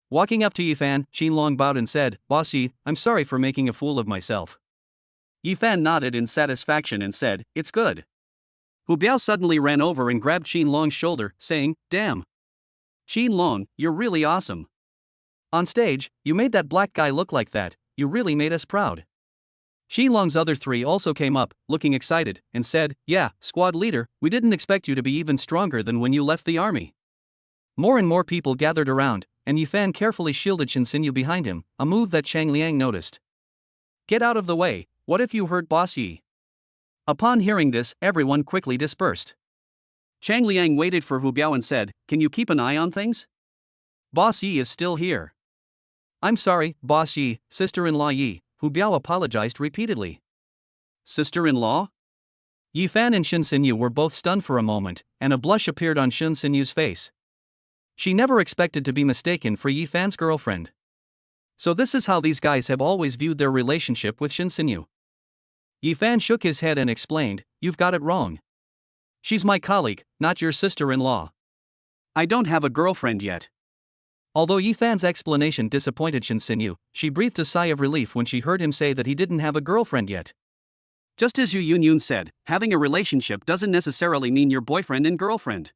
Walking up to Yi Fan, Qin Long bowed and said, Boss Yi, I'm sorry for making a fool of myself. Yi Fan nodded in satisfaction and said, It's good. Hu Biao suddenly ran over and grabbed Qin Long's shoulder, saying, Damn! Qin Long, you're really awesome. On stage, you made that black guy look like that, you really made us proud. Qin Long's other 3 also came up, looking excited, and said, Yeah, squad leader, we didn't expect you to be even stronger than when you left the army. More and more people gathered around, and Yi Fan carefully shielded Shin Sinyu behind him, a move that Chang Liang noticed. Get out of the way, what if you hurt Boss Yi? Upon hearing this, everyone quickly dispersed. Chang Liang waited for Hu Biao and said, Can you keep an eye on things? Boss Yi is still here. I'm sorry, Boss Yi, sister-in-law Yi, Hu Biao apologized repeatedly. Sister-in-law? Yi Fan and Shin Sinyu were both stunned for a moment, and a blush appeared on Shin Sinyu's face. She never expected to be mistaken for Yi Fan's girlfriend. So this is how these guys have always viewed their relationship with Shin Sinyu. Yi Fan shook his head and explained, You've got it wrong. She's my colleague, not your sister-in-law. I don't have a girlfriend yet. Although Yi Fan's explanation disappointed Shin Sinyu, she breathed a sigh of relief when she heard him say that he didn't have a girlfriend yet. Just as Yu Yunyun said, having a relationship doesn't necessarily mean your boyfriend and girlfriend.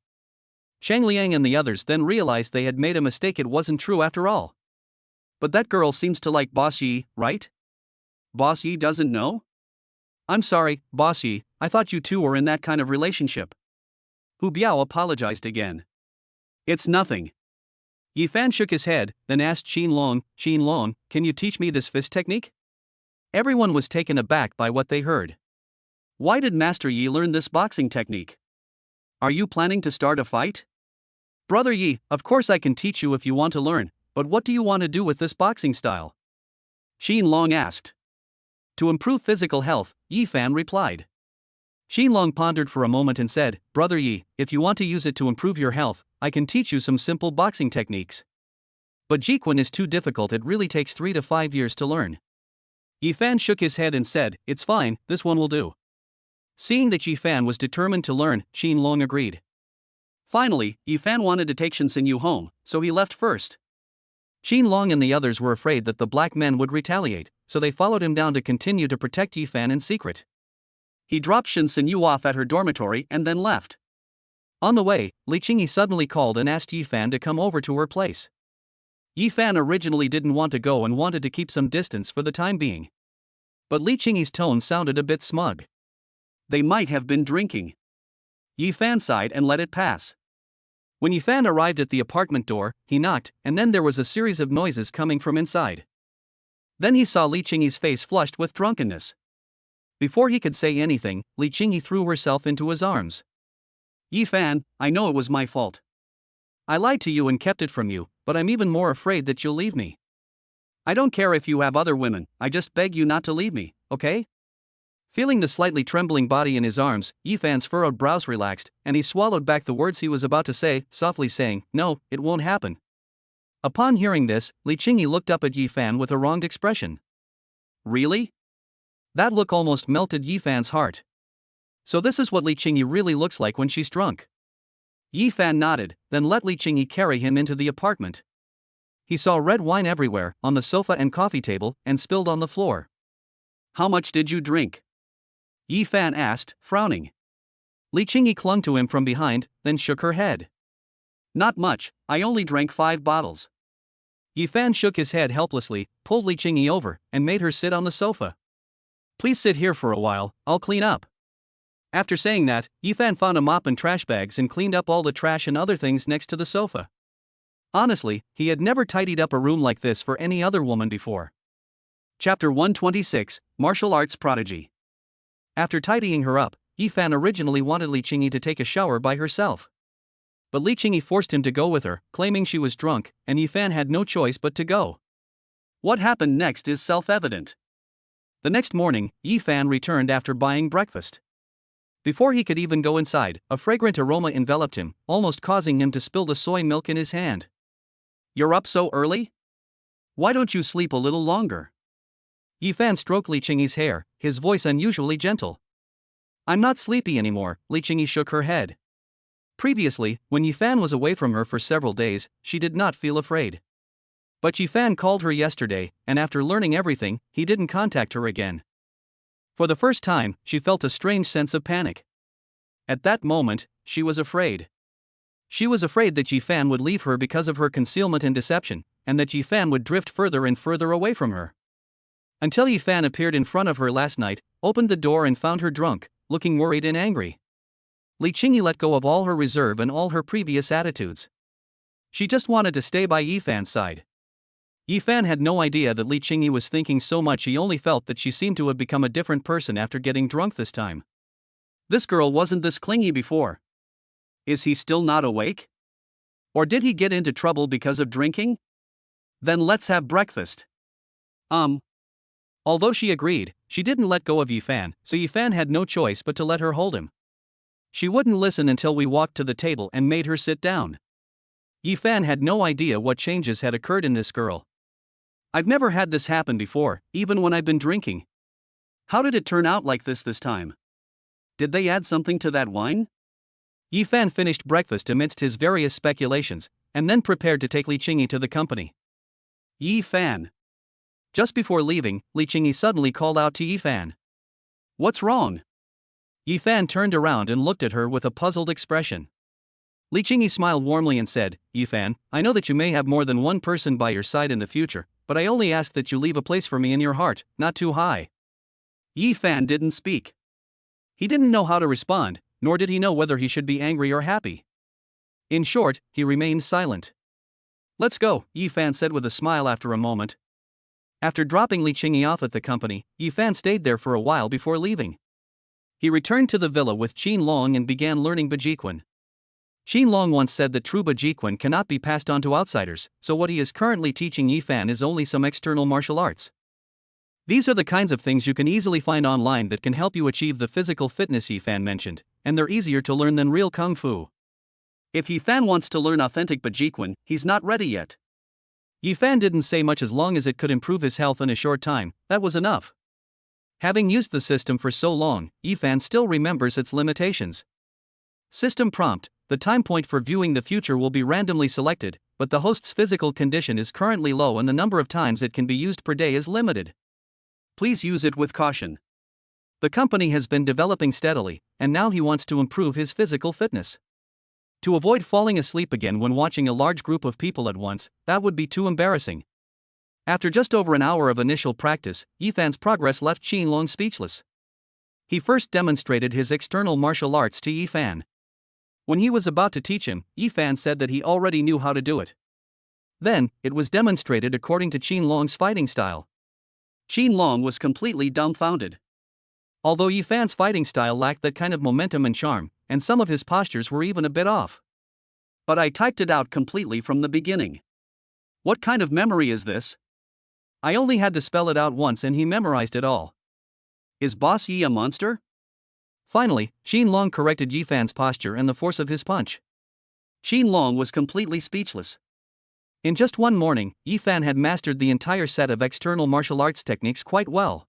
Chang Liang and the others then realized they had made a mistake. It wasn't true after all. But that girl seems to like Boss Yi, right? Boss Yi doesn't know? I'm sorry, boss Yi, I thought you two were in that kind of relationship. Hu Biao apologized again. It's nothing. Yi Fan shook his head, then asked Xin Long, can you teach me this fist technique? Everyone was taken aback by what they heard. Why did Master Yi learn this boxing technique? Are you planning to start a fight? Brother Yi, of course I can teach you if you want to learn, but what do you want to do with this boxing style? Xin Long asked. To improve physical health, Yi Fan replied. Xin Long pondered for a moment and said, Brother Yi, if you want to use it to improve your health, I can teach you some simple boxing techniques. But Jiquan is too difficult, it really takes 3 to 5 years to learn. Yi Fan shook his head and said, it's fine, this one will do. Seeing that Yi Fan was determined to learn, Xin Long agreed. Finally, Yi Fan wanted to take Shen Xinyu home, so he left first. Xin Long and the others were afraid that the black men would retaliate, so they followed him down to continue to protect Yi Fan in secret. He dropped Shen Xinyu off at her dormitory and then left. On the way, Li Qingyi suddenly called and asked Yi Fan to come over to her place. Yi Fan originally didn't want to go and wanted to keep some distance for the time being. But Li Qingyi's tone sounded a bit smug. They might have been drinking. Yi Fan sighed and let it pass. When Yi Fan arrived at the apartment door, he knocked, and then there was a series of noises coming from inside. Then he saw Li Qingyi's face flushed with drunkenness. Before he could say anything, Li Qingyi threw herself into his arms. Yi Fan, I know it was my fault. I lied to you and kept it from you, but I'm even more afraid that you'll leave me. I don't care if you have other women, I just beg you not to leave me, okay? Feeling the slightly trembling body in his arms, Yi Fan's furrowed brows relaxed, and he swallowed back the words he was about to say, softly saying, no, it won't happen. Upon hearing this, Li Qingyi looked up at Yi Fan with a wronged expression. Really? That look almost melted Yi Fan's heart. So this is what Li Qingyi really looks like when she's drunk. Yi Fan nodded, then let Li Qingyi carry him into the apartment. He saw red wine everywhere, on the sofa and coffee table, and spilled on the floor. How much did you drink? Yi Fan asked, frowning. Li Qingyi clung to him from behind, then shook her head. Not much, I only drank 5 bottles. Yi Fan shook his head helplessly, pulled Li Qingyi over, and made her sit on the sofa. Please sit here for a while, I'll clean up. After saying that, Yi Fan found a mop and trash bags and cleaned up all the trash and other things next to the sofa. Honestly, he had never tidied up a room like this for any other woman before. Chapter 126, Martial Arts Prodigy. After tidying her up, Yi Fan originally wanted Li Qingyi to take a shower by herself. But Li Qingyi forced him to go with her, claiming she was drunk, and Yi Fan had no choice but to go. What happened next is self-evident. The next morning, Yi Fan returned after buying breakfast. Before he could even go inside, a fragrant aroma enveloped him, almost causing him to spill the soy milk in his hand. You're up so early? Why don't you sleep a little longer? Yi Fan stroked Li Qingyi's hair, his voice unusually gentle. I'm not sleepy anymore, Li Qingyi shook her head. Previously, when Yi Fan was away from her for several days, she did not feel afraid. But Yi Fan called her yesterday, and after learning everything, he didn't contact her again. For the first time, she felt a strange sense of panic. At that moment, she was afraid. She was afraid that Yi Fan would leave her because of her concealment and deception, and that Yi Fan would drift further and further away from her. Until Yi Fan appeared in front of her last night, opened the door and found her drunk, looking worried and angry. Li Qingyi let go of all her reserve and all her previous attitudes. She just wanted to stay by Yi Fan's side. Yi Fan had no idea that Li Qingyi was thinking so much, he only felt that she seemed to have become a different person after getting drunk this time. This girl wasn't this clingy before. Is he still not awake? Or did he get into trouble because of drinking? Then let's have breakfast. Although she agreed, she didn't let go of Yi Fan, so Yi Fan had no choice but to let her hold him. She wouldn't listen until we walked to the table and made her sit down. Yi Fan had no idea what changes had occurred in this girl. I've never had this happen before, even when I've been drinking. How did it turn out like this time? Did they add something to that wine? Yi Fan finished breakfast amidst his various speculations, and then prepared to take Li Qingyi to the company. Yi Fan. Just before leaving, Li Qingyi suddenly called out to Yi Fan. What's wrong? Yi Fan turned around and looked at her with a puzzled expression. Li Qingyi smiled warmly and said, Yi Fan, I know that you may have more than one person by your side in the future, but I only ask that you leave a place for me in your heart, not too high. Yi Fan didn't speak. He didn't know how to respond, nor did he know whether he should be angry or happy. In short, he remained silent. "Let's go," Yi Fan said with a smile after a moment. After dropping Li Qingyi off at the company, Yi Fan stayed there for a while before leaving. He returned to the villa with Qin Long and began learning Bajiquan. Qin Long once said that true Bajiquan cannot be passed on to outsiders, so what he is currently teaching Yi Fan is only some external martial arts. These are the kinds of things you can easily find online that can help you achieve the physical fitness Yi Fan mentioned, and they're easier to learn than real Kung Fu. If Yi Fan wants to learn authentic Bajiquan, he's not ready yet. Yi Fan didn't say much. As long as it could improve his health in a short time, that was enough. Having used the system for so long, Yi Fan still remembers its limitations. System prompt: the time point for viewing the future will be randomly selected, but the host's physical condition is currently low and the number of times it can be used per day is limited. Please use it with caution. The company has been developing steadily, and now he wants to improve his physical fitness. To avoid falling asleep again when watching a large group of people at once, that would be too embarrassing. After just over an hour of initial practice, Yi Fan's progress left Qin Long speechless. He first demonstrated his external martial arts to Yi Fan. When he was about to teach him, Yi Fan said that he already knew how to do it. Then, it was demonstrated according to Qin Long's fighting style. Qin Long was completely dumbfounded. Although Yi Fan's fighting style lacked that kind of momentum and charm, and some of his postures were even a bit off. But I typed it out completely from the beginning. What kind of memory is this? I only had to spell it out once and he memorized it all. Is Boss Yi a monster? Finally, Qin Long corrected Yi Fan's posture and the force of his punch. Qin Long was completely speechless. In just one morning, Yi Fan had mastered the entire set of external martial arts techniques quite well.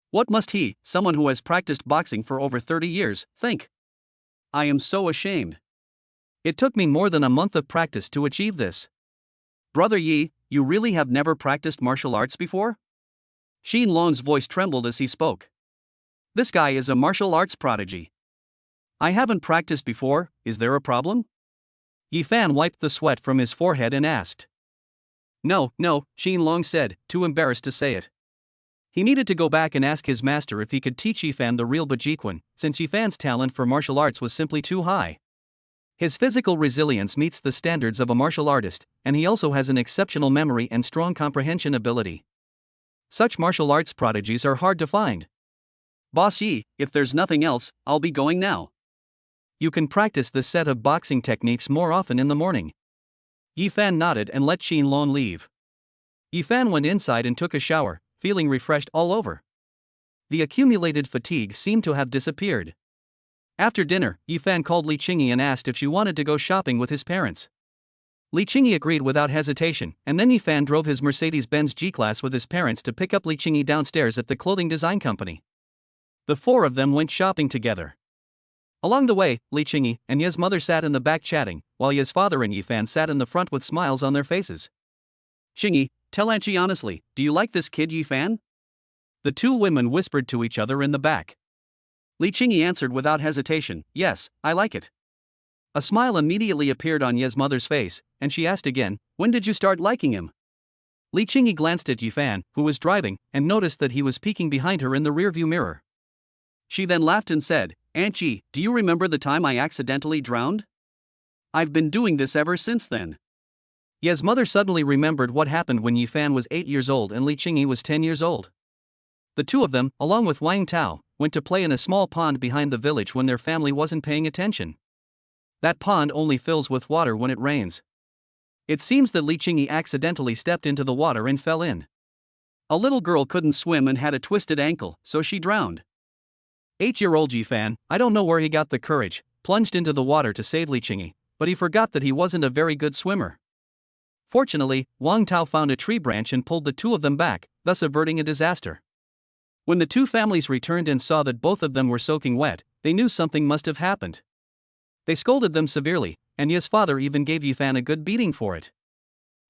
What must he, someone who has practiced boxing for over 30 years, think? I am so ashamed. It took me more than a month of practice to achieve this. Brother Yi, you really have never practiced martial arts before? Qin Long's voice trembled as he spoke. This guy is a martial arts prodigy. I haven't practiced before, is there a problem? Yi Fan wiped the sweat from his forehead and asked. No, Qin Long said, too embarrassed to say it. He needed to go back and ask his master if he could teach Yi Fan the real Bajiquan, since Yi Fan's talent for martial arts was simply too high. His physical resilience meets the standards of a martial artist, and he also has an exceptional memory and strong comprehension ability. Such martial arts prodigies are hard to find. Boss Yi, if there's nothing else, I'll be going now. You can practice this set of boxing techniques more often in the morning. Yi Fan nodded and let Qin Long leave. Yi Fan went inside and took a shower, feeling refreshed all over. The accumulated fatigue seemed to have disappeared. After dinner, Yi Fan called Li Qingyi and asked if she wanted to go shopping with his parents. Li Qingyi agreed without hesitation, and then Yi Fan drove his Mercedes-Benz G-Class with his parents to pick up Li Qingyi downstairs at the clothing design company. The four of them went shopping together. Along the way, Li Qingyi and Ye's mother sat in the back chatting, while Ye's father and Yi Fan sat in the front with smiles on their faces. Qingyi, tell Auntie honestly, do you like this kid Yi Fan? The two women whispered to each other in the back. Li Qingyi answered without hesitation, yes, I like it. A smile immediately appeared on Ye's mother's face, and she asked again, when did you start liking him? Li Qingyi glanced at Yi Fan, who was driving, and noticed that he was peeking behind her in the rearview mirror. She then laughed and said, Aunt Yi, do you remember the time I accidentally drowned? I've been doing this ever since then. Ye's mother suddenly remembered what happened when Yi Fan was 8 years old and Li Qingyi was 10 years old. The two of them, along with Wang Tao, went to play in a small pond behind the village when their family wasn't paying attention. That pond only fills with water when it rains. It seems that Li Qingyi accidentally stepped into the water and fell in. A little girl couldn't swim and had a twisted ankle, so she drowned. 8-year-old Yi Fan, I don't know where he got the courage, plunged into the water to save Li Qingyi, but he forgot that he wasn't a very good swimmer. Fortunately, Wang Tao found a tree branch and pulled the two of them back, thus averting a disaster. When the two families returned and saw that both of them were soaking wet, they knew something must have happened. They scolded them severely, and Ye's father even gave Yi Fan a good beating for it.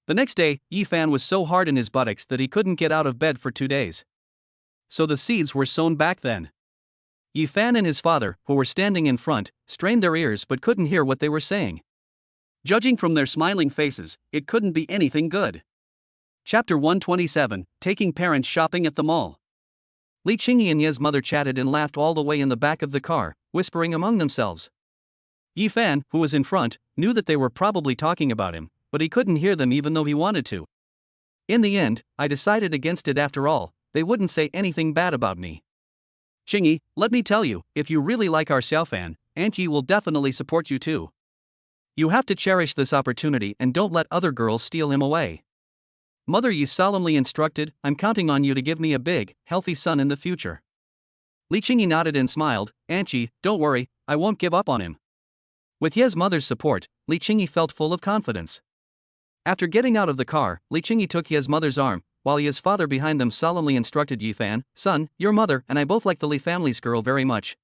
The next day, Yi Fan was so hard in his buttocks that he couldn't get out of bed for 2 days. So the seeds were sown back then. Yi Fan and his father, who were standing in front, strained their ears but couldn't hear what they were saying. Judging from their smiling faces, it couldn't be anything good. Chapter 127, Taking Parents Shopping at the Mall. Li Qingyi and Ye's mother chatted and laughed all the way in the back of the car, whispering among themselves. Yi Fan, who was in front, knew that they were probably talking about him, but he couldn't hear them even though he wanted to. In the end, I decided against it after all, they wouldn't say anything bad about me. Qingyi, let me tell you, if you really like our Xiaofan, Aunt Yi will definitely support you too. You have to cherish this opportunity and don't let other girls steal him away. Mother Yi solemnly instructed, I'm counting on you to give me a big, healthy son in the future. Li Qingyi nodded and smiled, Aunt Yi, don't worry, I won't give up on him. With Ye's mother's support, Li Qingyi felt full of confidence. After getting out of the car, Li Qingyi took Ye's mother's arm, while Ye's father behind them solemnly instructed Yi Fan, son, your mother and I both like the Li family's girl very much.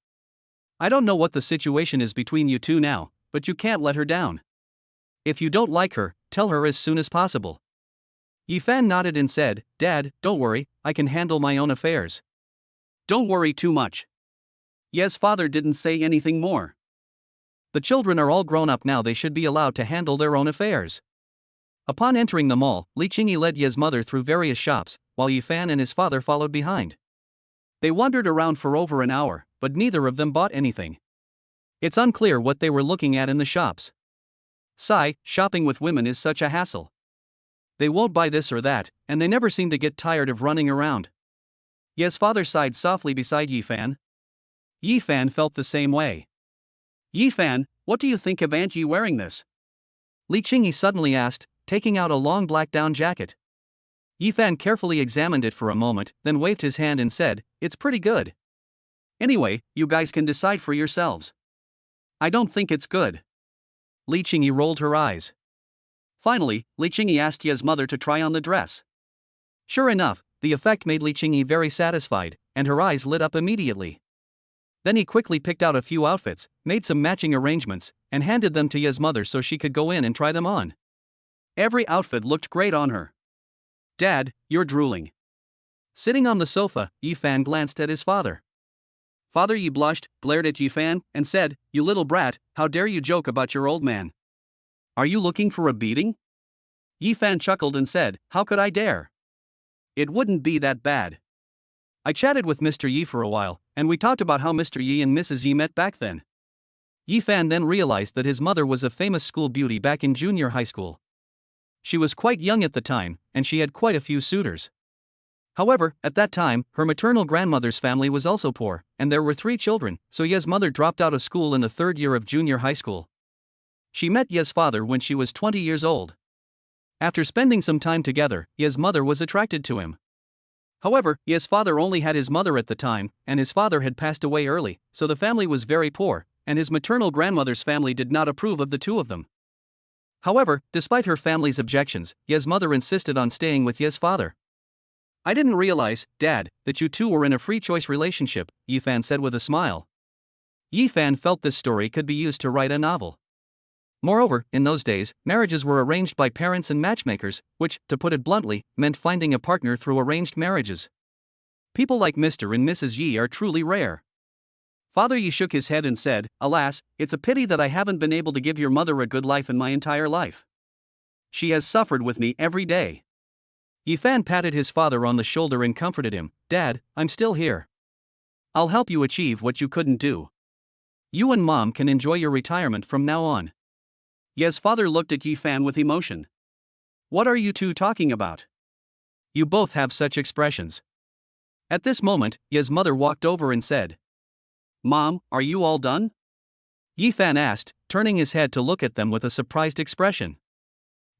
I don't know what the situation is between you two now, but you can't let her down. If you don't like her, tell her as soon as possible. Yi Fan nodded and said, Dad, don't worry, I can handle my own affairs. Don't worry too much. Ye's father didn't say anything more. The children are all grown up now, they should be allowed to handle their own affairs. Upon entering the mall, Li Qingyi led Ye's mother through various shops, while Yi Fan and his father followed behind. They wandered around for over an hour, but neither of them bought anything. It's unclear what they were looking at in the shops. Sigh, shopping with women is such a hassle. They won't buy this or that, and they never seem to get tired of running around. Ye's father sighed softly beside Yi Fan. Yi Fan felt the same way. Yi Fan, what do you think of Aunt Yi wearing this? Li Qingyi suddenly asked, taking out a long black down jacket. Yi Fan carefully examined it for a moment, then waved his hand and said, it's pretty good. Anyway, you guys can decide for yourselves. I don't think it's good. Li Qingyi rolled her eyes. Finally, Li Qingyi asked Ye's mother to try on the dress. Sure enough, the effect made Li Qingyi very satisfied, and her eyes lit up immediately. Then he quickly picked out a few outfits, made some matching arrangements, and handed them to Ye's mother so she could go in and try them on. Every outfit looked great on her. Dad, you're drooling. Sitting on the sofa, Yi Fan glanced at his father. Father Yi blushed, glared at Yi Fan, and said, you little brat, how dare you joke about your old man? Are you looking for a beating? Yi Fan chuckled and said, how could I dare? It wouldn't be that bad. I chatted with Mr. Yi for a while, and we talked about how Mr. Yi and Mrs. Yi met back then. Yi Fan then realized that his mother was a famous school beauty back in junior high school. She was quite young at the time, and she had quite a few suitors. However, at that time, her maternal grandmother's family was also poor, and there were 3 children, so Ye's mother dropped out of school in the 3rd year of junior high school. She met Ye's father when she was 20 years old. After spending some time together, Ye's mother was attracted to him. However, Ye's father only had his mother at the time, and his father had passed away early, so the family was very poor, and his maternal grandmother's family did not approve of the two of them. However, despite her family's objections, Ye's mother insisted on staying with Ye's father. I didn't realize, Dad, that you two were in a free-choice relationship, Yi Fan said with a smile. Yi Fan felt this story could be used to write a novel. Moreover, in those days, marriages were arranged by parents and matchmakers, which, to put it bluntly, meant finding a partner through arranged marriages. People like Mr. and Mrs. Yi are truly rare. Father Yi shook his head and said, alas, it's a pity that I haven't been able to give your mother a good life in my entire life. She has suffered with me every day. Yi Fan patted his father on the shoulder and comforted him, Dad, I'm still here. I'll help you achieve what you couldn't do. You and Mom can enjoy your retirement from now on. Ye's father looked at Yi Fan with emotion. What are you two talking about? You both have such expressions. At this moment, Ye's mother walked over and said, Mom, are you all done? Yi Fan asked, turning his head to look at them with a surprised expression.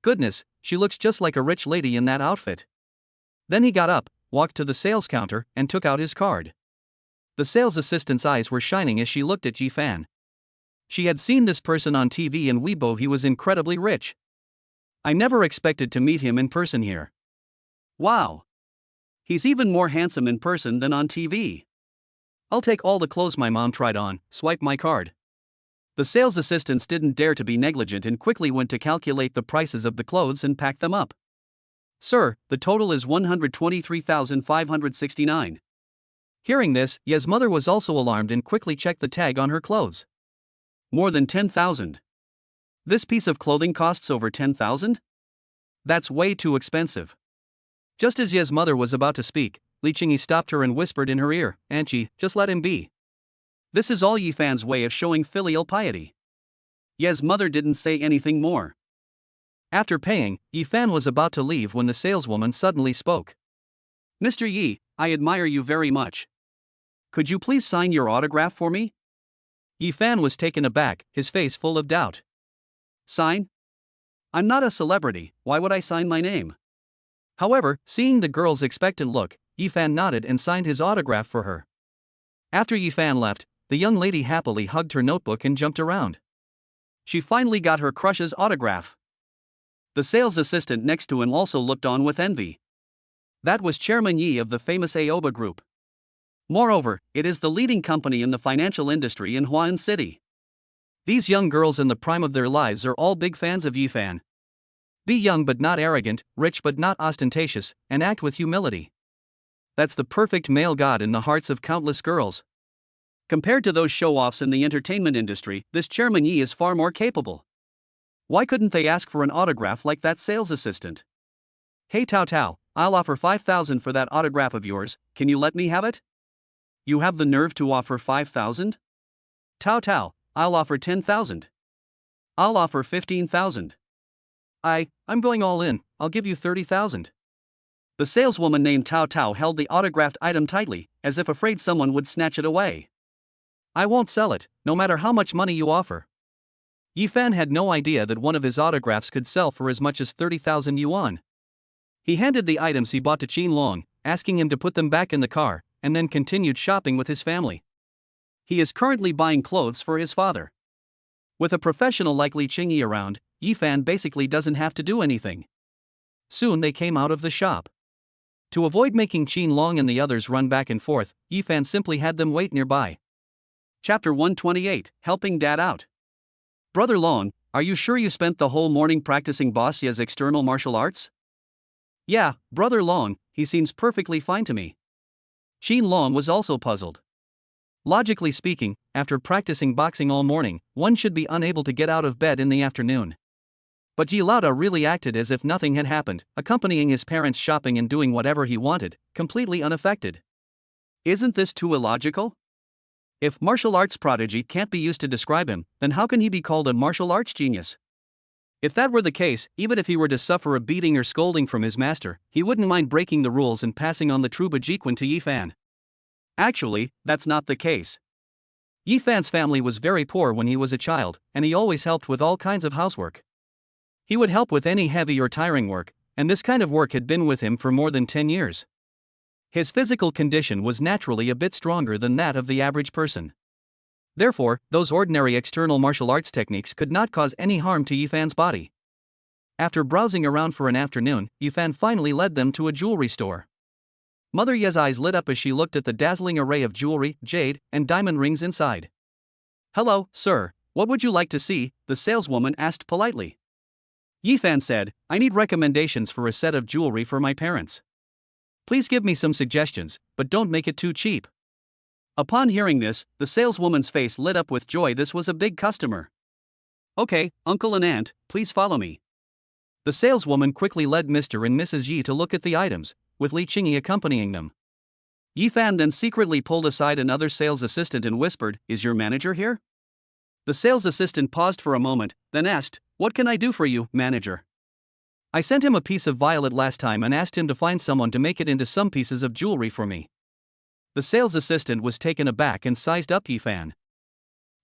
Goodness, she looks just like a rich lady in that outfit. Then he got up, walked to the sales counter, and took out his card. The sales assistant's eyes were shining as she looked at Yi Fan. She had seen this person on TV and Weibo. He was incredibly rich. I never expected to meet him in person here. Wow! He's even more handsome in person than on TV. I'll take all the clothes my mom tried on, swipe my card. The sales assistants didn't dare to be negligent and quickly went to calculate the prices of the clothes and pack them up. Sir, the total is 123,569. Hearing this, Ye's mother was also alarmed and quickly checked the tag on her clothes. More than 10,000. This piece of clothing costs over 10,000? That's way too expensive. Just as Ye's mother was about to speak, Li Qingyi stopped her and whispered in her ear, "Anchi, just let him be." This is all Yifan's way of showing filial piety. Ye's mother didn't say anything more. After paying, Yifan was about to leave when the saleswoman suddenly spoke. "Mr. Yi, I admire you very much. Could you please sign your autograph for me?" Yifan was taken aback, his face full of doubt. "Sign? I'm not a celebrity, why would I sign my name?" However, seeing the girl's expectant look, Yifan nodded and signed his autograph for her. After Yifan left, the young lady happily hugged her notebook and jumped around. She finally got her crush's autograph. The sales assistant next to him also looked on with envy. That was Chairman Yi of the famous Aoba Group. Moreover, it is the leading company in the financial industry in Huan City. These young girls in the prime of their lives are all big fans of Yifan. Be young but not arrogant, rich but not ostentatious, and act with humility. That's the perfect male god in the hearts of countless girls. Compared to those show-offs in the entertainment industry, this Chairman Yi is far more capable. Why couldn't they ask for an autograph like that sales assistant? "Hey Tao Tao, I'll offer 5,000 for that autograph of yours, can you let me have it?" "You have the nerve to offer 5,000? Tao Tao, I'll offer 10,000. I'll offer 15,000. I'm going all in, I'll give you 30,000. The saleswoman named Tao Tao held the autographed item tightly, as if afraid someone would snatch it away. "I won't sell it, no matter how much money you offer." Yifan had no idea that one of his autographs could sell for as much as 30,000 yuan. He handed the items he bought to Qin Long, asking him to put them back in the car, and then continued shopping with his family. He is currently buying clothes for his father. With a professional like Li Qingyi around, Yifan basically doesn't have to do anything. Soon they came out of the shop. To avoid making Qin Long and the others run back and forth, Yifan simply had them wait nearby. Chapter 128, Helping Dad Out. "Brother Long, are you sure you spent the whole morning practicing Boss Ye's external martial arts?" "Yeah, Brother Long, he seems perfectly fine to me." Qin Long was also puzzled. Logically speaking, after practicing boxing all morning, one should be unable to get out of bed in the afternoon. But Yi Lauda really acted as if nothing had happened, accompanying his parents shopping and doing whatever he wanted, completely unaffected. Isn't this too illogical? If martial arts prodigy can't be used to describe him, then how can he be called a martial arts genius? If that were the case, even if he were to suffer a beating or scolding from his master, he wouldn't mind breaking the rules and passing on the true Bajiquan to Yifan. Actually, that's not the case. Yifan's family was very poor when he was a child, and he always helped with all kinds of housework. He would help with any heavy or tiring work, and this kind of work had been with him for more than 10 years. His physical condition was naturally a bit stronger than that of the average person. Therefore, those ordinary external martial arts techniques could not cause any harm to Yifan's body. After browsing around for an afternoon, Yifan finally led them to a jewelry store. Mother Ye's eyes lit up as she looked at the dazzling array of jewelry, jade, and diamond rings inside. "Hello, sir, what would you like to see?" the saleswoman asked politely. Yifan said, "I need recommendations for a set of jewelry for my parents. Please give me some suggestions, but don't make it too cheap." Upon hearing this, the saleswoman's face lit up with joy. This was a big customer. "Okay, uncle and aunt, please follow me." The saleswoman quickly led Mr. and Mrs. Yi to look at the items, with Li Qingyi accompanying them. Yifan then secretly pulled aside another sales assistant and whispered, "Is your manager here?" The sales assistant paused for a moment, then asked, "What can I do for you, manager?" "I sent him a piece of violet last time and asked him to find someone to make it into some pieces of jewelry for me." The sales assistant was taken aback and sized up Yifan.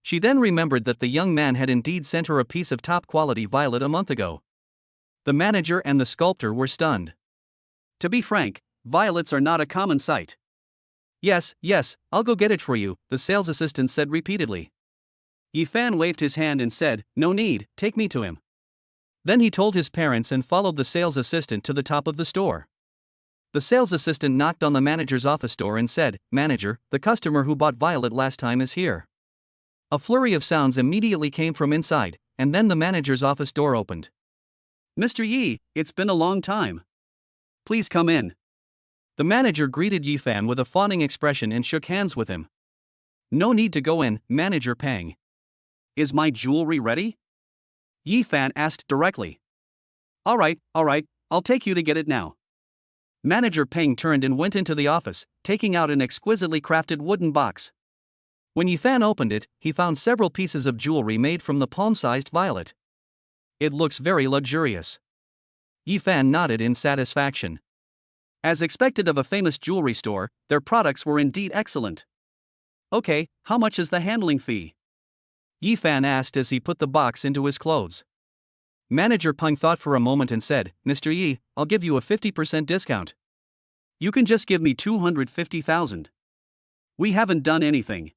She then remembered that the young man had indeed sent her a piece of top-quality violet a month ago. The manager and the sculptor were stunned. To be frank, violets are not a common sight. Yes, I'll go get it for you," the sales assistant said repeatedly. Yifan waved his hand and said, "No need, take me to him." Then he told his parents and followed the sales assistant to the top of the store. The sales assistant knocked on the manager's office door and said, "Manager, the customer who bought violet last time is here." A flurry of sounds immediately came from inside, and then the manager's office door opened. "Mr. Yi, it's been a long time. Please come in." The manager greeted Yifan with a fawning expression and shook hands with him. "No need to go in, Manager Pang." "Is my jewelry ready?" Yifan asked directly. All right, I'll take you to get it now." Manager Peng turned and went into the office, taking out an exquisitely crafted wooden box. When Yifan opened it, he found several pieces of jewelry made from the palm-sized violet. It looks very luxurious. Yifan nodded in satisfaction. As expected of a famous jewelry store, their products were indeed excellent. Okay, how much is the handling fee? Yifan asked as he put the box into his clothes. Manager Peng thought for a moment and said, Mr. Yi, I'll give you a 50% discount. You can just give me 250,000. We haven't done anything.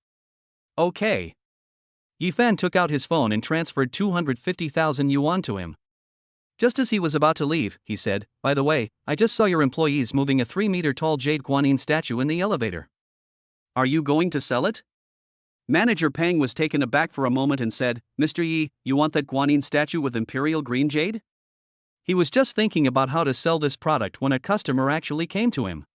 Okay. Yifan took out his phone and transferred 250,000 yuan to him. Just as he was about to leave, he said, by the way, I just saw your employees moving a 3-meter-tall jade guanyin statue in the elevator. Are you going to sell it? Manager Peng was taken aback for a moment and said, Mr. Yi, you want that guanyin statue with imperial green jade? He was just thinking about how to sell this product when a customer actually came to him.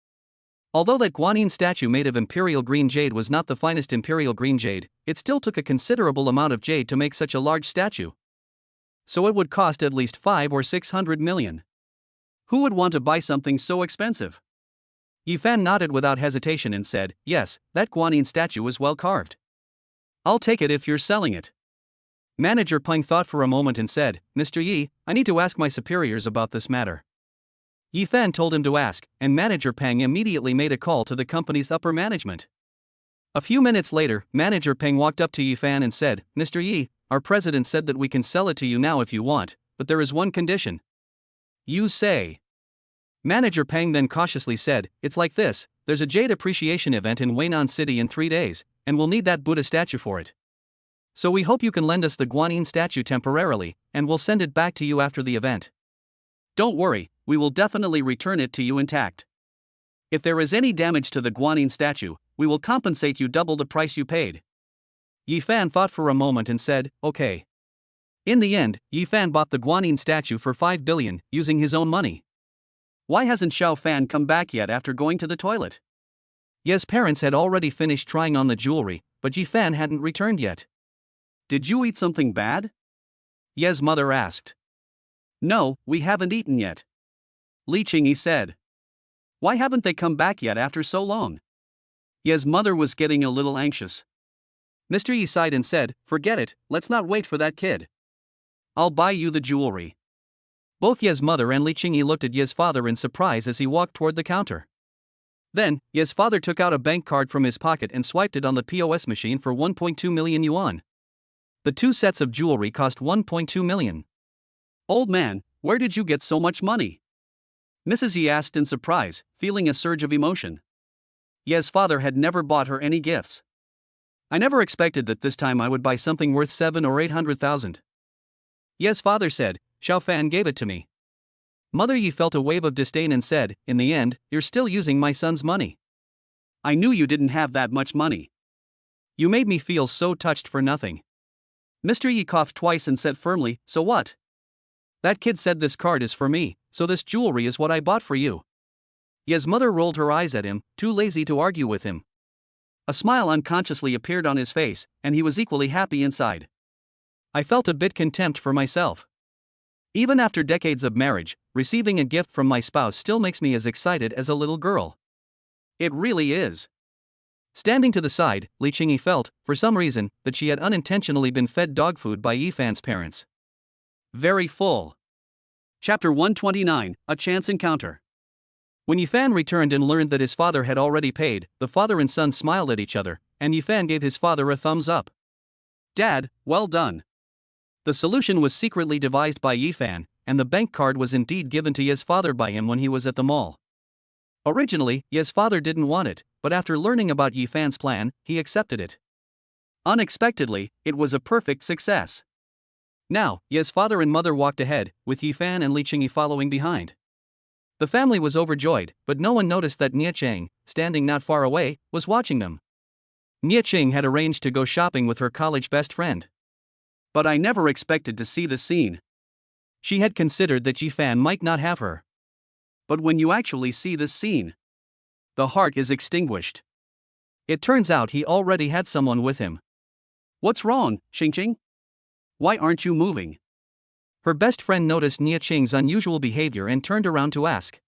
Although that guanyin statue made of imperial green jade was not the finest imperial green jade, it still took a considerable amount of jade to make such a large statue. So it would cost at least 5 or 600 million. Who would want to buy something so expensive? Yifan nodded without hesitation and said, yes, that guanyin statue is well carved. I'll take it if you're selling it. Manager Peng thought for a moment and said, Mr. Yi, I need to ask my superiors about this matter. Yifan told him to ask, and Manager Peng immediately made a call to the company's upper management. A few minutes later, Manager Peng walked up to Yifan and said, Mr. Yi, our president said that we can sell it to you now if you want, but there is one condition. You say. Manager Peng then cautiously said, it's like this, there's a jade appreciation event in Weinan City in 3 days, and we'll need that Buddha statue for it. So we hope you can lend us the guanyin statue temporarily, and we'll send it back to you after the event. Don't worry, we will definitely return it to you intact. If there is any damage to the guanyin statue, we will compensate you double the price you paid. Yifan thought for a moment and said, okay. In the end, Yifan bought the guanyin statue for 5 billion, using his own money. Why hasn't Xiao Fan come back yet after going to the toilet? Ye's parents had already finished trying on the jewelry, but Yifan hadn't returned yet. Did you eat something bad? Ye's mother asked. No, we haven't eaten yet. Li Qingyi said. Why haven't they come back yet after so long? Ye's mother was getting a little anxious. Mr. Yi sighed and said, forget it, let's not wait for that kid. I'll buy you the jewelry. Both Ye's mother and Li Qingyi looked at Ye's father in surprise as he walked toward the counter. Then, Ye's father took out a bank card from his pocket and swiped it on the POS machine for 1.2 million yuan. The 2 sets of jewelry cost 1.2 million. Old man, where did you get so much money? Mrs. Yi asked in surprise, feeling a surge of emotion. Ye's father had never bought her any gifts. I never expected that this time I would buy something worth 700,000 or 800,000. Ye's father said, Xiao Fan gave it to me. Mother Yi felt a wave of disdain and said, in the end, you're still using my son's money. I knew you didn't have that much money. You made me feel so touched for nothing. Mr. Yi coughed twice and said firmly, so what? That kid said this card is for me, so this jewelry is what I bought for you. Ye's mother rolled her eyes at him, too lazy to argue with him. A smile unconsciously appeared on his face, and he was equally happy inside. I felt a bit contempt for myself. Even after decades of marriage, receiving a gift from my spouse still makes me as excited as a little girl. It really is. Standing to the side, Li Qingyi felt, for some reason, that she had unintentionally been fed dog food by Yifan's parents. Very full. Chapter 129, A Chance Encounter. When Yifan returned and learned that his father had already paid, the father and son smiled at each other, and Yifan gave his father a thumbs up. Dad, well done. The solution was secretly devised by Yifan, and the bank card was indeed given to Ye's father by him when he was at the mall. Originally, Ye's father didn't want it, but after learning about Yifan's plan, he accepted it. Unexpectedly, it was a perfect success. Now, Ye's father and mother walked ahead, with Yifan and Li Qingyi following behind. The family was overjoyed, but no one noticed that Nie Cheng, standing not far away, was watching them. Nie Cheng had arranged to go shopping with her college best friend. But I never expected to see the scene. She had considered that Yifan might not have her. But when you actually see this scene, the heart is extinguished. It turns out he already had someone with him. What's wrong, Xingqing? Why aren't you moving? Her best friend noticed Nie Cheng's unusual behavior and turned around to ask.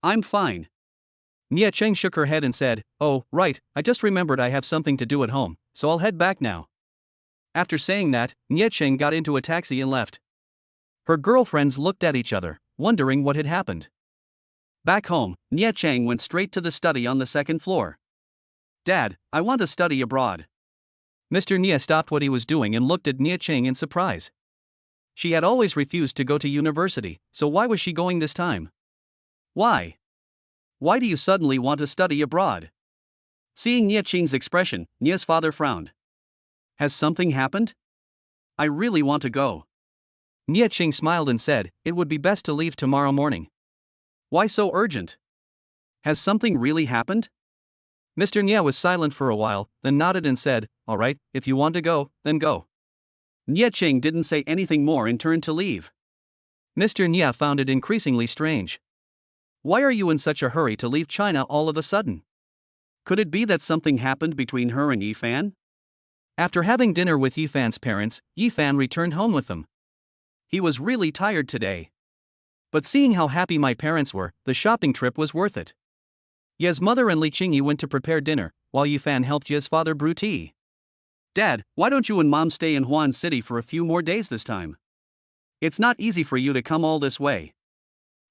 I'm fine. Nia Cheng shook her head and said, "Oh, right, I just remembered I have something to do at home, so I'll head back now." After saying that, Nia Cheng got into a taxi and left. Her girlfriends looked at each other, wondering what had happened. Back home, Nia Cheng went straight to the study on the second floor. "Dad, I want to study abroad." Mr. Nia stopped what he was doing and looked at Nia Cheng in surprise. She had always refused to go to university, so why was she going this time? Why? Why do you suddenly want to study abroad? Seeing Nia Cheng's expression, Nia's father frowned. Has something happened? I really want to go. Nia Cheng smiled and said, "It would be best to leave tomorrow morning." Why so urgent? Has something really happened? Mr. Nia was silent for a while, then nodded and said, "All right, if you want to go, then go." Nia Cheng didn't say anything more and turned to leave. Mr. Nia found it increasingly strange. Why are you in such a hurry to leave China all of a sudden? Could it be that something happened between her and Yifan? After having dinner with Yifan's parents, Yifan returned home with them. He was really tired today. But seeing how happy my parents were, the shopping trip was worth it. Ye's mother and Li Qingyi went to prepare dinner, while Yifan helped Ye's father brew tea. "Dad, why don't you and Mom stay in Huan City for a few more days this time? It's not easy for you to come all this way.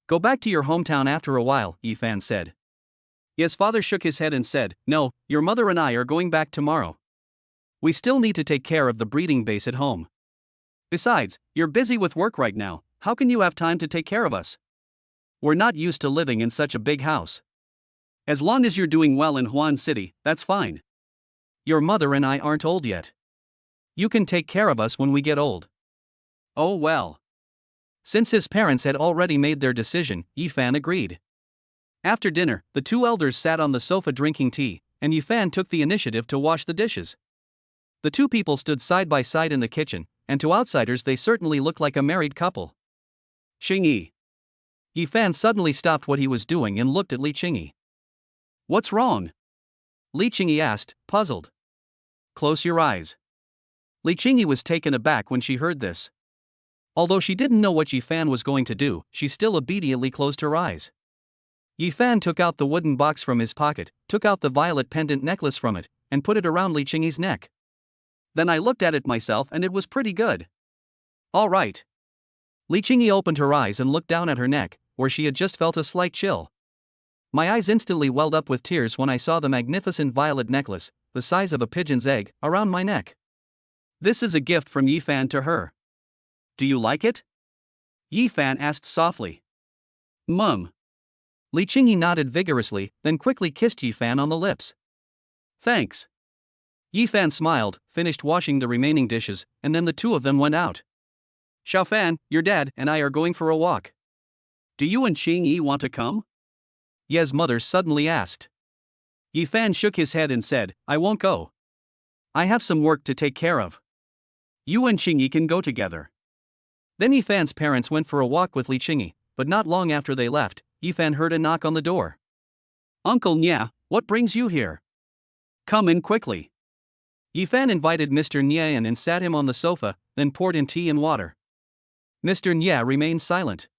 Go back to your hometown after a while," Yifan said. Ye's father shook his head and said, "No, your mother and I are going back tomorrow. We still need to take care of the breeding base at home. Besides, you're busy with work right now, how can you have time to take care of us? We're not used to living in such a big house. As long as you're doing well in Huan City, that's fine. Your mother and I aren't old yet. You can take care of us when we get old." Oh well. Since his parents had already made their decision, Yifan agreed. After dinner, the two elders sat on the sofa drinking tea, and Yifan took the initiative to wash the dishes. The two people stood side by side in the kitchen, and to outsiders they certainly looked like a married couple. "Qingyi." Yifan suddenly stopped what he was doing and looked at Li Qingyi. "What's wrong?" Li Qingyi asked, puzzled. "Close your eyes." Li Qingyi was taken aback when she heard this. Although she didn't know what Yifan was going to do, she still obediently closed her eyes. Yifan took out the wooden box from his pocket, took out the violet pendant necklace from it, and put it around Li Qingyi's neck. "Then I looked at it myself and it was pretty good." "All right." Li Qingyi opened her eyes and looked down at her neck, where she had just felt a slight chill. "My eyes instantly welled up with tears when I saw the magnificent violet necklace, the size of a pigeon's egg, around my neck. This is a gift from Yifan to her. Do you like it?" Yifan asked softly. "Mum." Li Qingyi nodded vigorously, then quickly kissed Yifan on the lips. "Thanks." Yifan smiled, finished washing the remaining dishes, and then the two of them went out. "Xiaofan, your dad and I are going for a walk. Do you and Qingyi want to come?" Ye's mother suddenly asked. Yifan shook his head and said, "I won't go. I have some work to take care of. You and Qingyi can go together." Then Yifan's parents went for a walk with Li Qingyi, but not long after they left, Yifan heard a knock on the door. "Uncle Nia, what brings you here? Come in quickly." Yifan invited Mr. Nia in and sat him on the sofa, then poured in tea and water. Mr. Nia remained silent.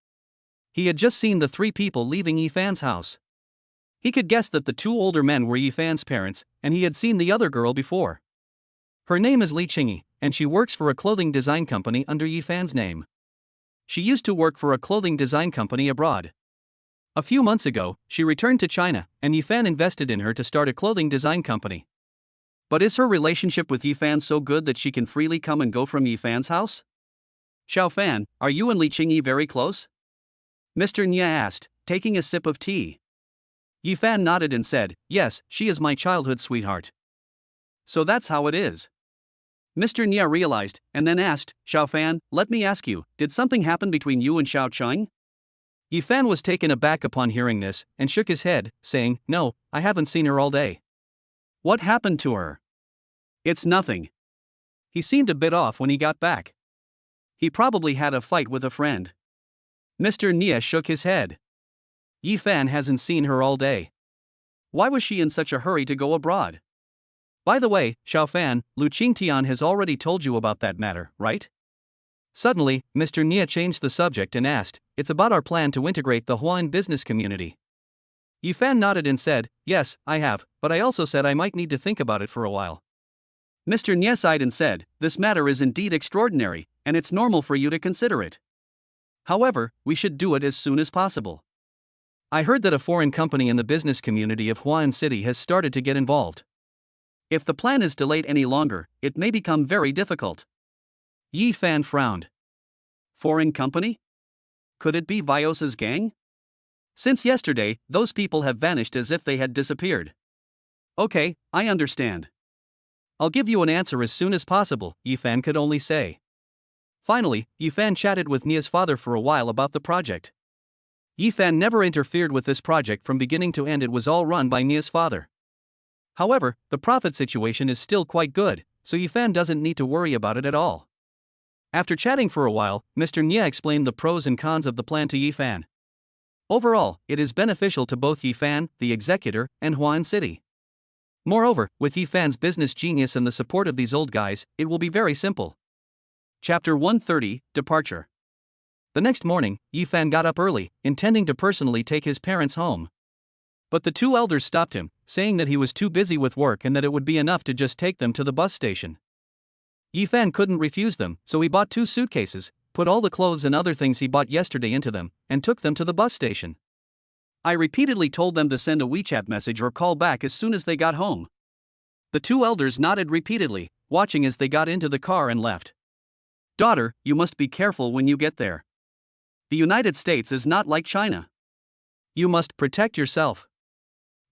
He had just seen the three people leaving Yifan's house. He could guess that the two older men were Yifan's parents, and he had seen the other girl before. Her name is Li Qingyi, and she works for a clothing design company under Yifan's name. She used to work for a clothing design company abroad. A few months ago, she returned to China, and Yifan invested in her to start a clothing design company. But is her relationship with Yifan so good that she can freely come and go from Yifan's house? "Xiaofan, are you and Li Qingyi very close?" Mr. Nia asked, taking a sip of tea. Yifan nodded and said, "Yes, she is my childhood sweetheart." "So that's how it is." Mr. Nia realized, and then asked, "Xiaofan, let me ask you, did something happen between you and Xiao Cheng?" Yifan was taken aback upon hearing this, and shook his head, saying, "No, I haven't seen her all day." "What happened to her?" "It's nothing." He seemed a bit off when he got back. He probably had a fight with a friend. Mr. Nia shook his head. Yifan hasn't seen her all day. Why was she in such a hurry to go abroad? By the way, Xiaofan, Lu Qingtian has already told you about that matter, right? Suddenly, Mr. Nia changed the subject and asked, "It's about our plan to integrate the Huan business community. Yifan nodded and said, yes, I have, but I also said I might need to think about it for a while. Mr. Nye sighed and said, this matter is indeed extraordinary, and it's normal for you to consider it. However, we should do it as soon as possible. I heard that a foreign company in the business community of Huan City has started to get involved. If the plan is delayed any longer, it may become very difficult. Yifan frowned. Foreign company? Could it be Vios's gang? Since yesterday, those people have vanished as if they had disappeared. Okay, I understand. I'll give you an answer as soon as possible, Yifan could only say. Finally, Yifan chatted with Nye's father for a while about the project. Yifan never interfered with this project from beginning to end. It was all run by Nye's father. However, the profit situation is still quite good, so Yifan doesn't need to worry about it at all. After chatting for a while, Mr. Nye explained the pros and cons of the plan to Yifan. Overall, it is beneficial to both Yifan, the executor, and Huan City. Moreover, with Yifan's business genius and the support of these old guys, it will be very simple. Chapter 130, Departure. The next morning, Yifan got up early, intending to personally take his parents home. But the two elders stopped him, saying that he was too busy with work and that it would be enough to just take them to the bus station. Yifan couldn't refuse them, so he bought 2 suitcases, put all the clothes and other things he bought yesterday into them, and took them to the bus station. I repeatedly told them to send a WeChat message or call back as soon as they got home. The two elders nodded repeatedly, watching as they got into the car and left. Daughter, you must be careful when you get there. The United States is not like China. You must protect yourself.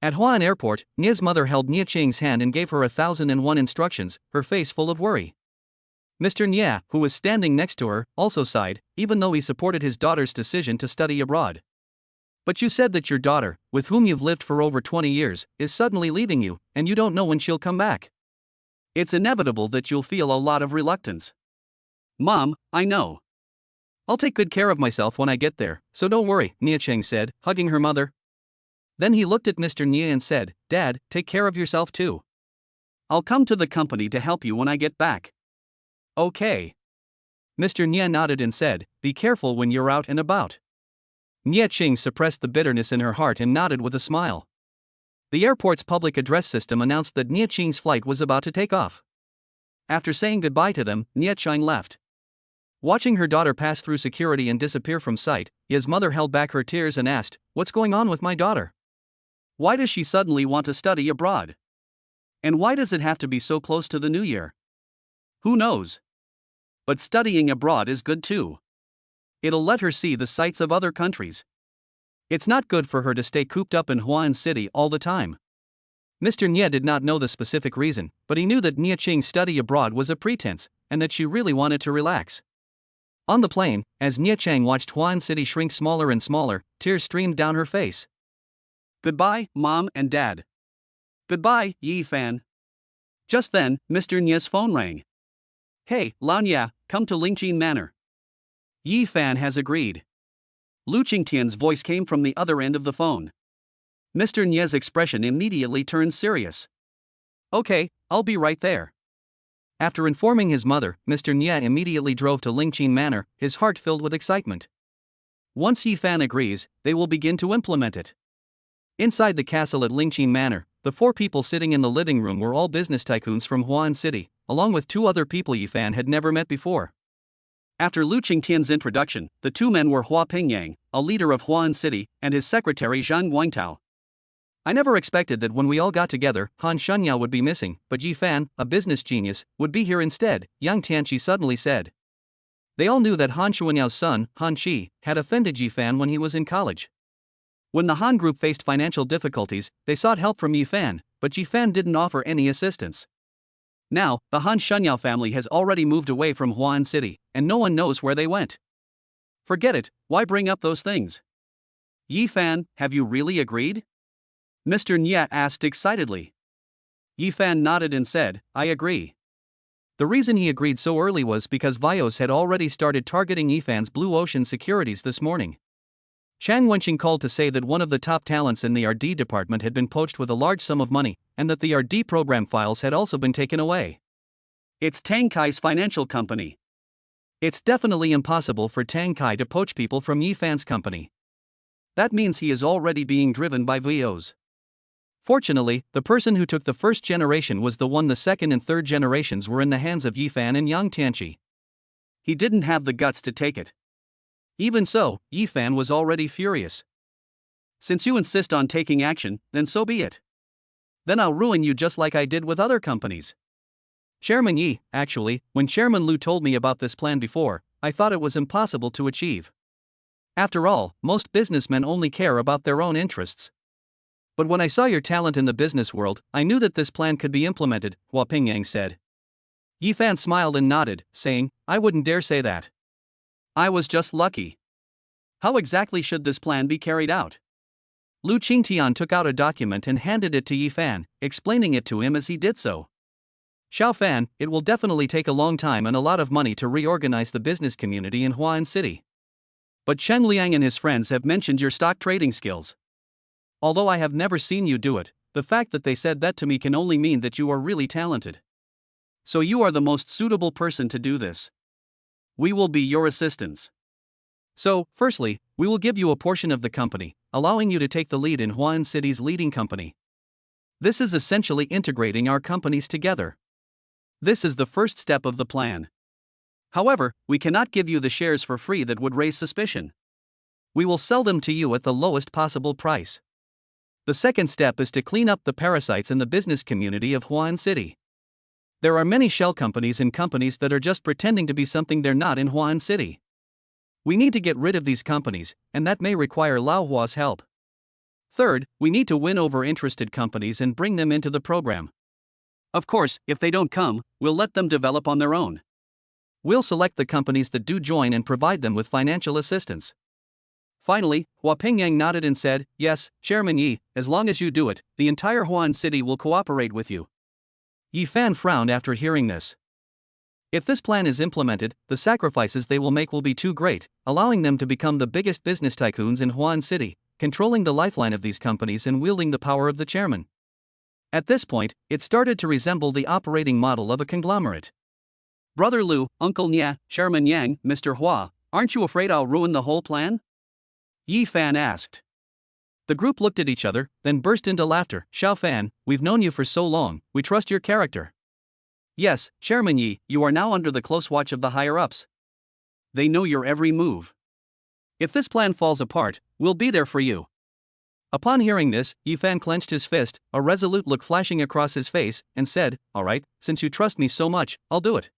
At Huan Airport, Nye's mother held Nye Qing's hand and gave her 1001 instructions, her face full of worry. Mr. Nye, who was standing next to her, also sighed, even though he supported his daughter's decision to study abroad. But you said that your daughter, with whom you've lived for over 20 years, is suddenly leaving you, and you don't know when she'll come back. It's inevitable that you'll feel a lot of reluctance. Mom, I know. I'll take good care of myself when I get there, so don't worry, Nye Qing said, hugging her mother. Then he looked at Mr. Nye and said, Dad, take care of yourself too. I'll come to the company to help you when I get back. Okay. Mr. Nye nodded and said, be careful when you're out and about. Nye Qing suppressed the bitterness in her heart and nodded with a smile. The airport's public address system announced that Nye Qing's flight was about to take off. After saying goodbye to them, Nye Qing left. Watching her daughter pass through security and disappear from sight, his mother held back her tears and asked, what's going on with my daughter? Why does she suddenly want to study abroad? And why does it have to be so close to the new year? Who knows? But studying abroad is good too. It'll let her see the sights of other countries. It's not good for her to stay cooped up in Huan City all the time. Mr. Nye did not know the specific reason, but he knew that Nye Qing's study abroad was a pretense, and that she really wanted to relax. On the plane, as Nye Qing watched Huan City shrink smaller and smaller, tears streamed down her face. Goodbye, Mom and Dad. Goodbye, Yifan. Just then, Mr. Nye's phone rang. Hey, Lanya, come to Lingjin Manor. Yifan has agreed. Lu Qingtian's voice came from the other end of the phone. Mr. Nye's expression immediately turned serious. Okay, I'll be right there. After informing his mother, Mr. Nye immediately drove to Lingjin Manor, his heart filled with excitement. Once Yifan agrees, they will begin to implement it. Inside the castle at Lingjin Manor, the 4 people sitting in the living room were all business tycoons from Huan City, along with 2 other people Yifan had never met before. After Lu Qingtian's introduction, the 2 men were Hua Pingyang, a leader of Huan City, and his secretary Zhang Guangtao. I never expected that when we all got together, Han Shunyao would be missing, but Yifan, a business genius, would be here instead, Yang Tianqi suddenly said. They all knew that Han Shunyao son, Han Qi, had offended Yifan when he was in college. When the Han group faced financial difficulties, they sought help from Yifan, but Yifan didn't offer any assistance. Now, the Han Shunyao family has already moved away from Huan City, and no one knows where they went. Forget it, why bring up those things? Yifan, have you really agreed? Mr. Nye asked excitedly. Yifan nodded and said, I agree. The reason he agreed so early was because Vios had already started targeting Yifan's Blue Ocean securities this morning. Chang Wenqing called to say that one of the top talents in the RD department had been poached with a large sum of money, and that the RD program files had also been taken away. It's Tang Kai's financial company. It's definitely impossible for Tang Kai to poach people from Yifan's company. that means he is already being driven by VOs. Fortunately, the person who took the first generation was the one the second and third generations were in the hands of Yifan and Yang Tianqi. He didn't have the guts to take it. Even so, Yifan was already furious. Since you insist on taking action, then so be it. Then I'll ruin you just like I did with other companies. Chairman Yi, actually, when Chairman Lu told me about this plan before, I thought it was impossible to achieve. After all, most businessmen only care about their own interests. But when I saw your talent in the business world, I knew that this plan could be implemented, Hua Pingyang said. Yifan smiled and nodded, saying, I wouldn't dare say that. I was just lucky. How exactly should this plan be carried out? Lu Qingtian took out a document and handed it to Yifan, explaining it to him as he did so. Xiao Fan, it will definitely take a long time and a lot of money to reorganize the business community in Huan City. But Chen Liang and his friends have mentioned your stock trading skills. Although I have never seen you do it, the fact that they said that to me can only mean that you are really talented. So you are the most suitable person to do this. We will be your assistants. So, firstly, we will give you a portion of the company, allowing you to take the lead in Huan City's leading company. This is essentially integrating our companies together. This is the first step of the plan. However, we cannot give you the shares for free that would raise suspicion. We will sell them to you at the lowest possible price. The second step is to clean up the parasites in the business community of Huan City. There are many shell companies and companies that are just pretending to be something they're not in Huan City. We need to get rid of these companies, and that may require Lao Hua's help. Third, we need to win over interested companies and bring them into the program. Of course, if they don't come, we'll let them develop on their own. We'll select the companies that do join and provide them with financial assistance. Finally, Hua Pingyang nodded and said, Yes, Chairman Yi, as long as you do it, the entire Huan City will cooperate with you. Yifan frowned after hearing this. If this plan is implemented, the sacrifices they will make will be too great, allowing them to become the biggest business tycoons in Huan City, controlling the lifeline of these companies and wielding the power of the chairman. At this point, it started to resemble the operating model of a conglomerate. Brother Lu, Uncle Nya, Chairman Yang, Mr. Hua, aren't you afraid I'll ruin the whole plan? Yifan asked. The group looked at each other, then burst into laughter. Xiao Fan, we've known you for so long, we trust your character. Yes, Chairman Yi, you are now under the close watch of the higher-ups. They know your every move. If this plan falls apart, we'll be there for you. Upon hearing this, Yifan clenched his fist, a resolute look flashing across his face, and said, All right, since you trust me so much, I'll do it.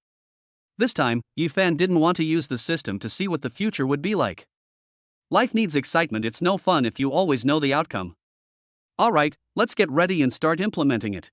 This time, Yifan didn't want to use the system to see what the future would be like. Life needs excitement, it's no fun if you always know the outcome. All right, let's get ready and start implementing it.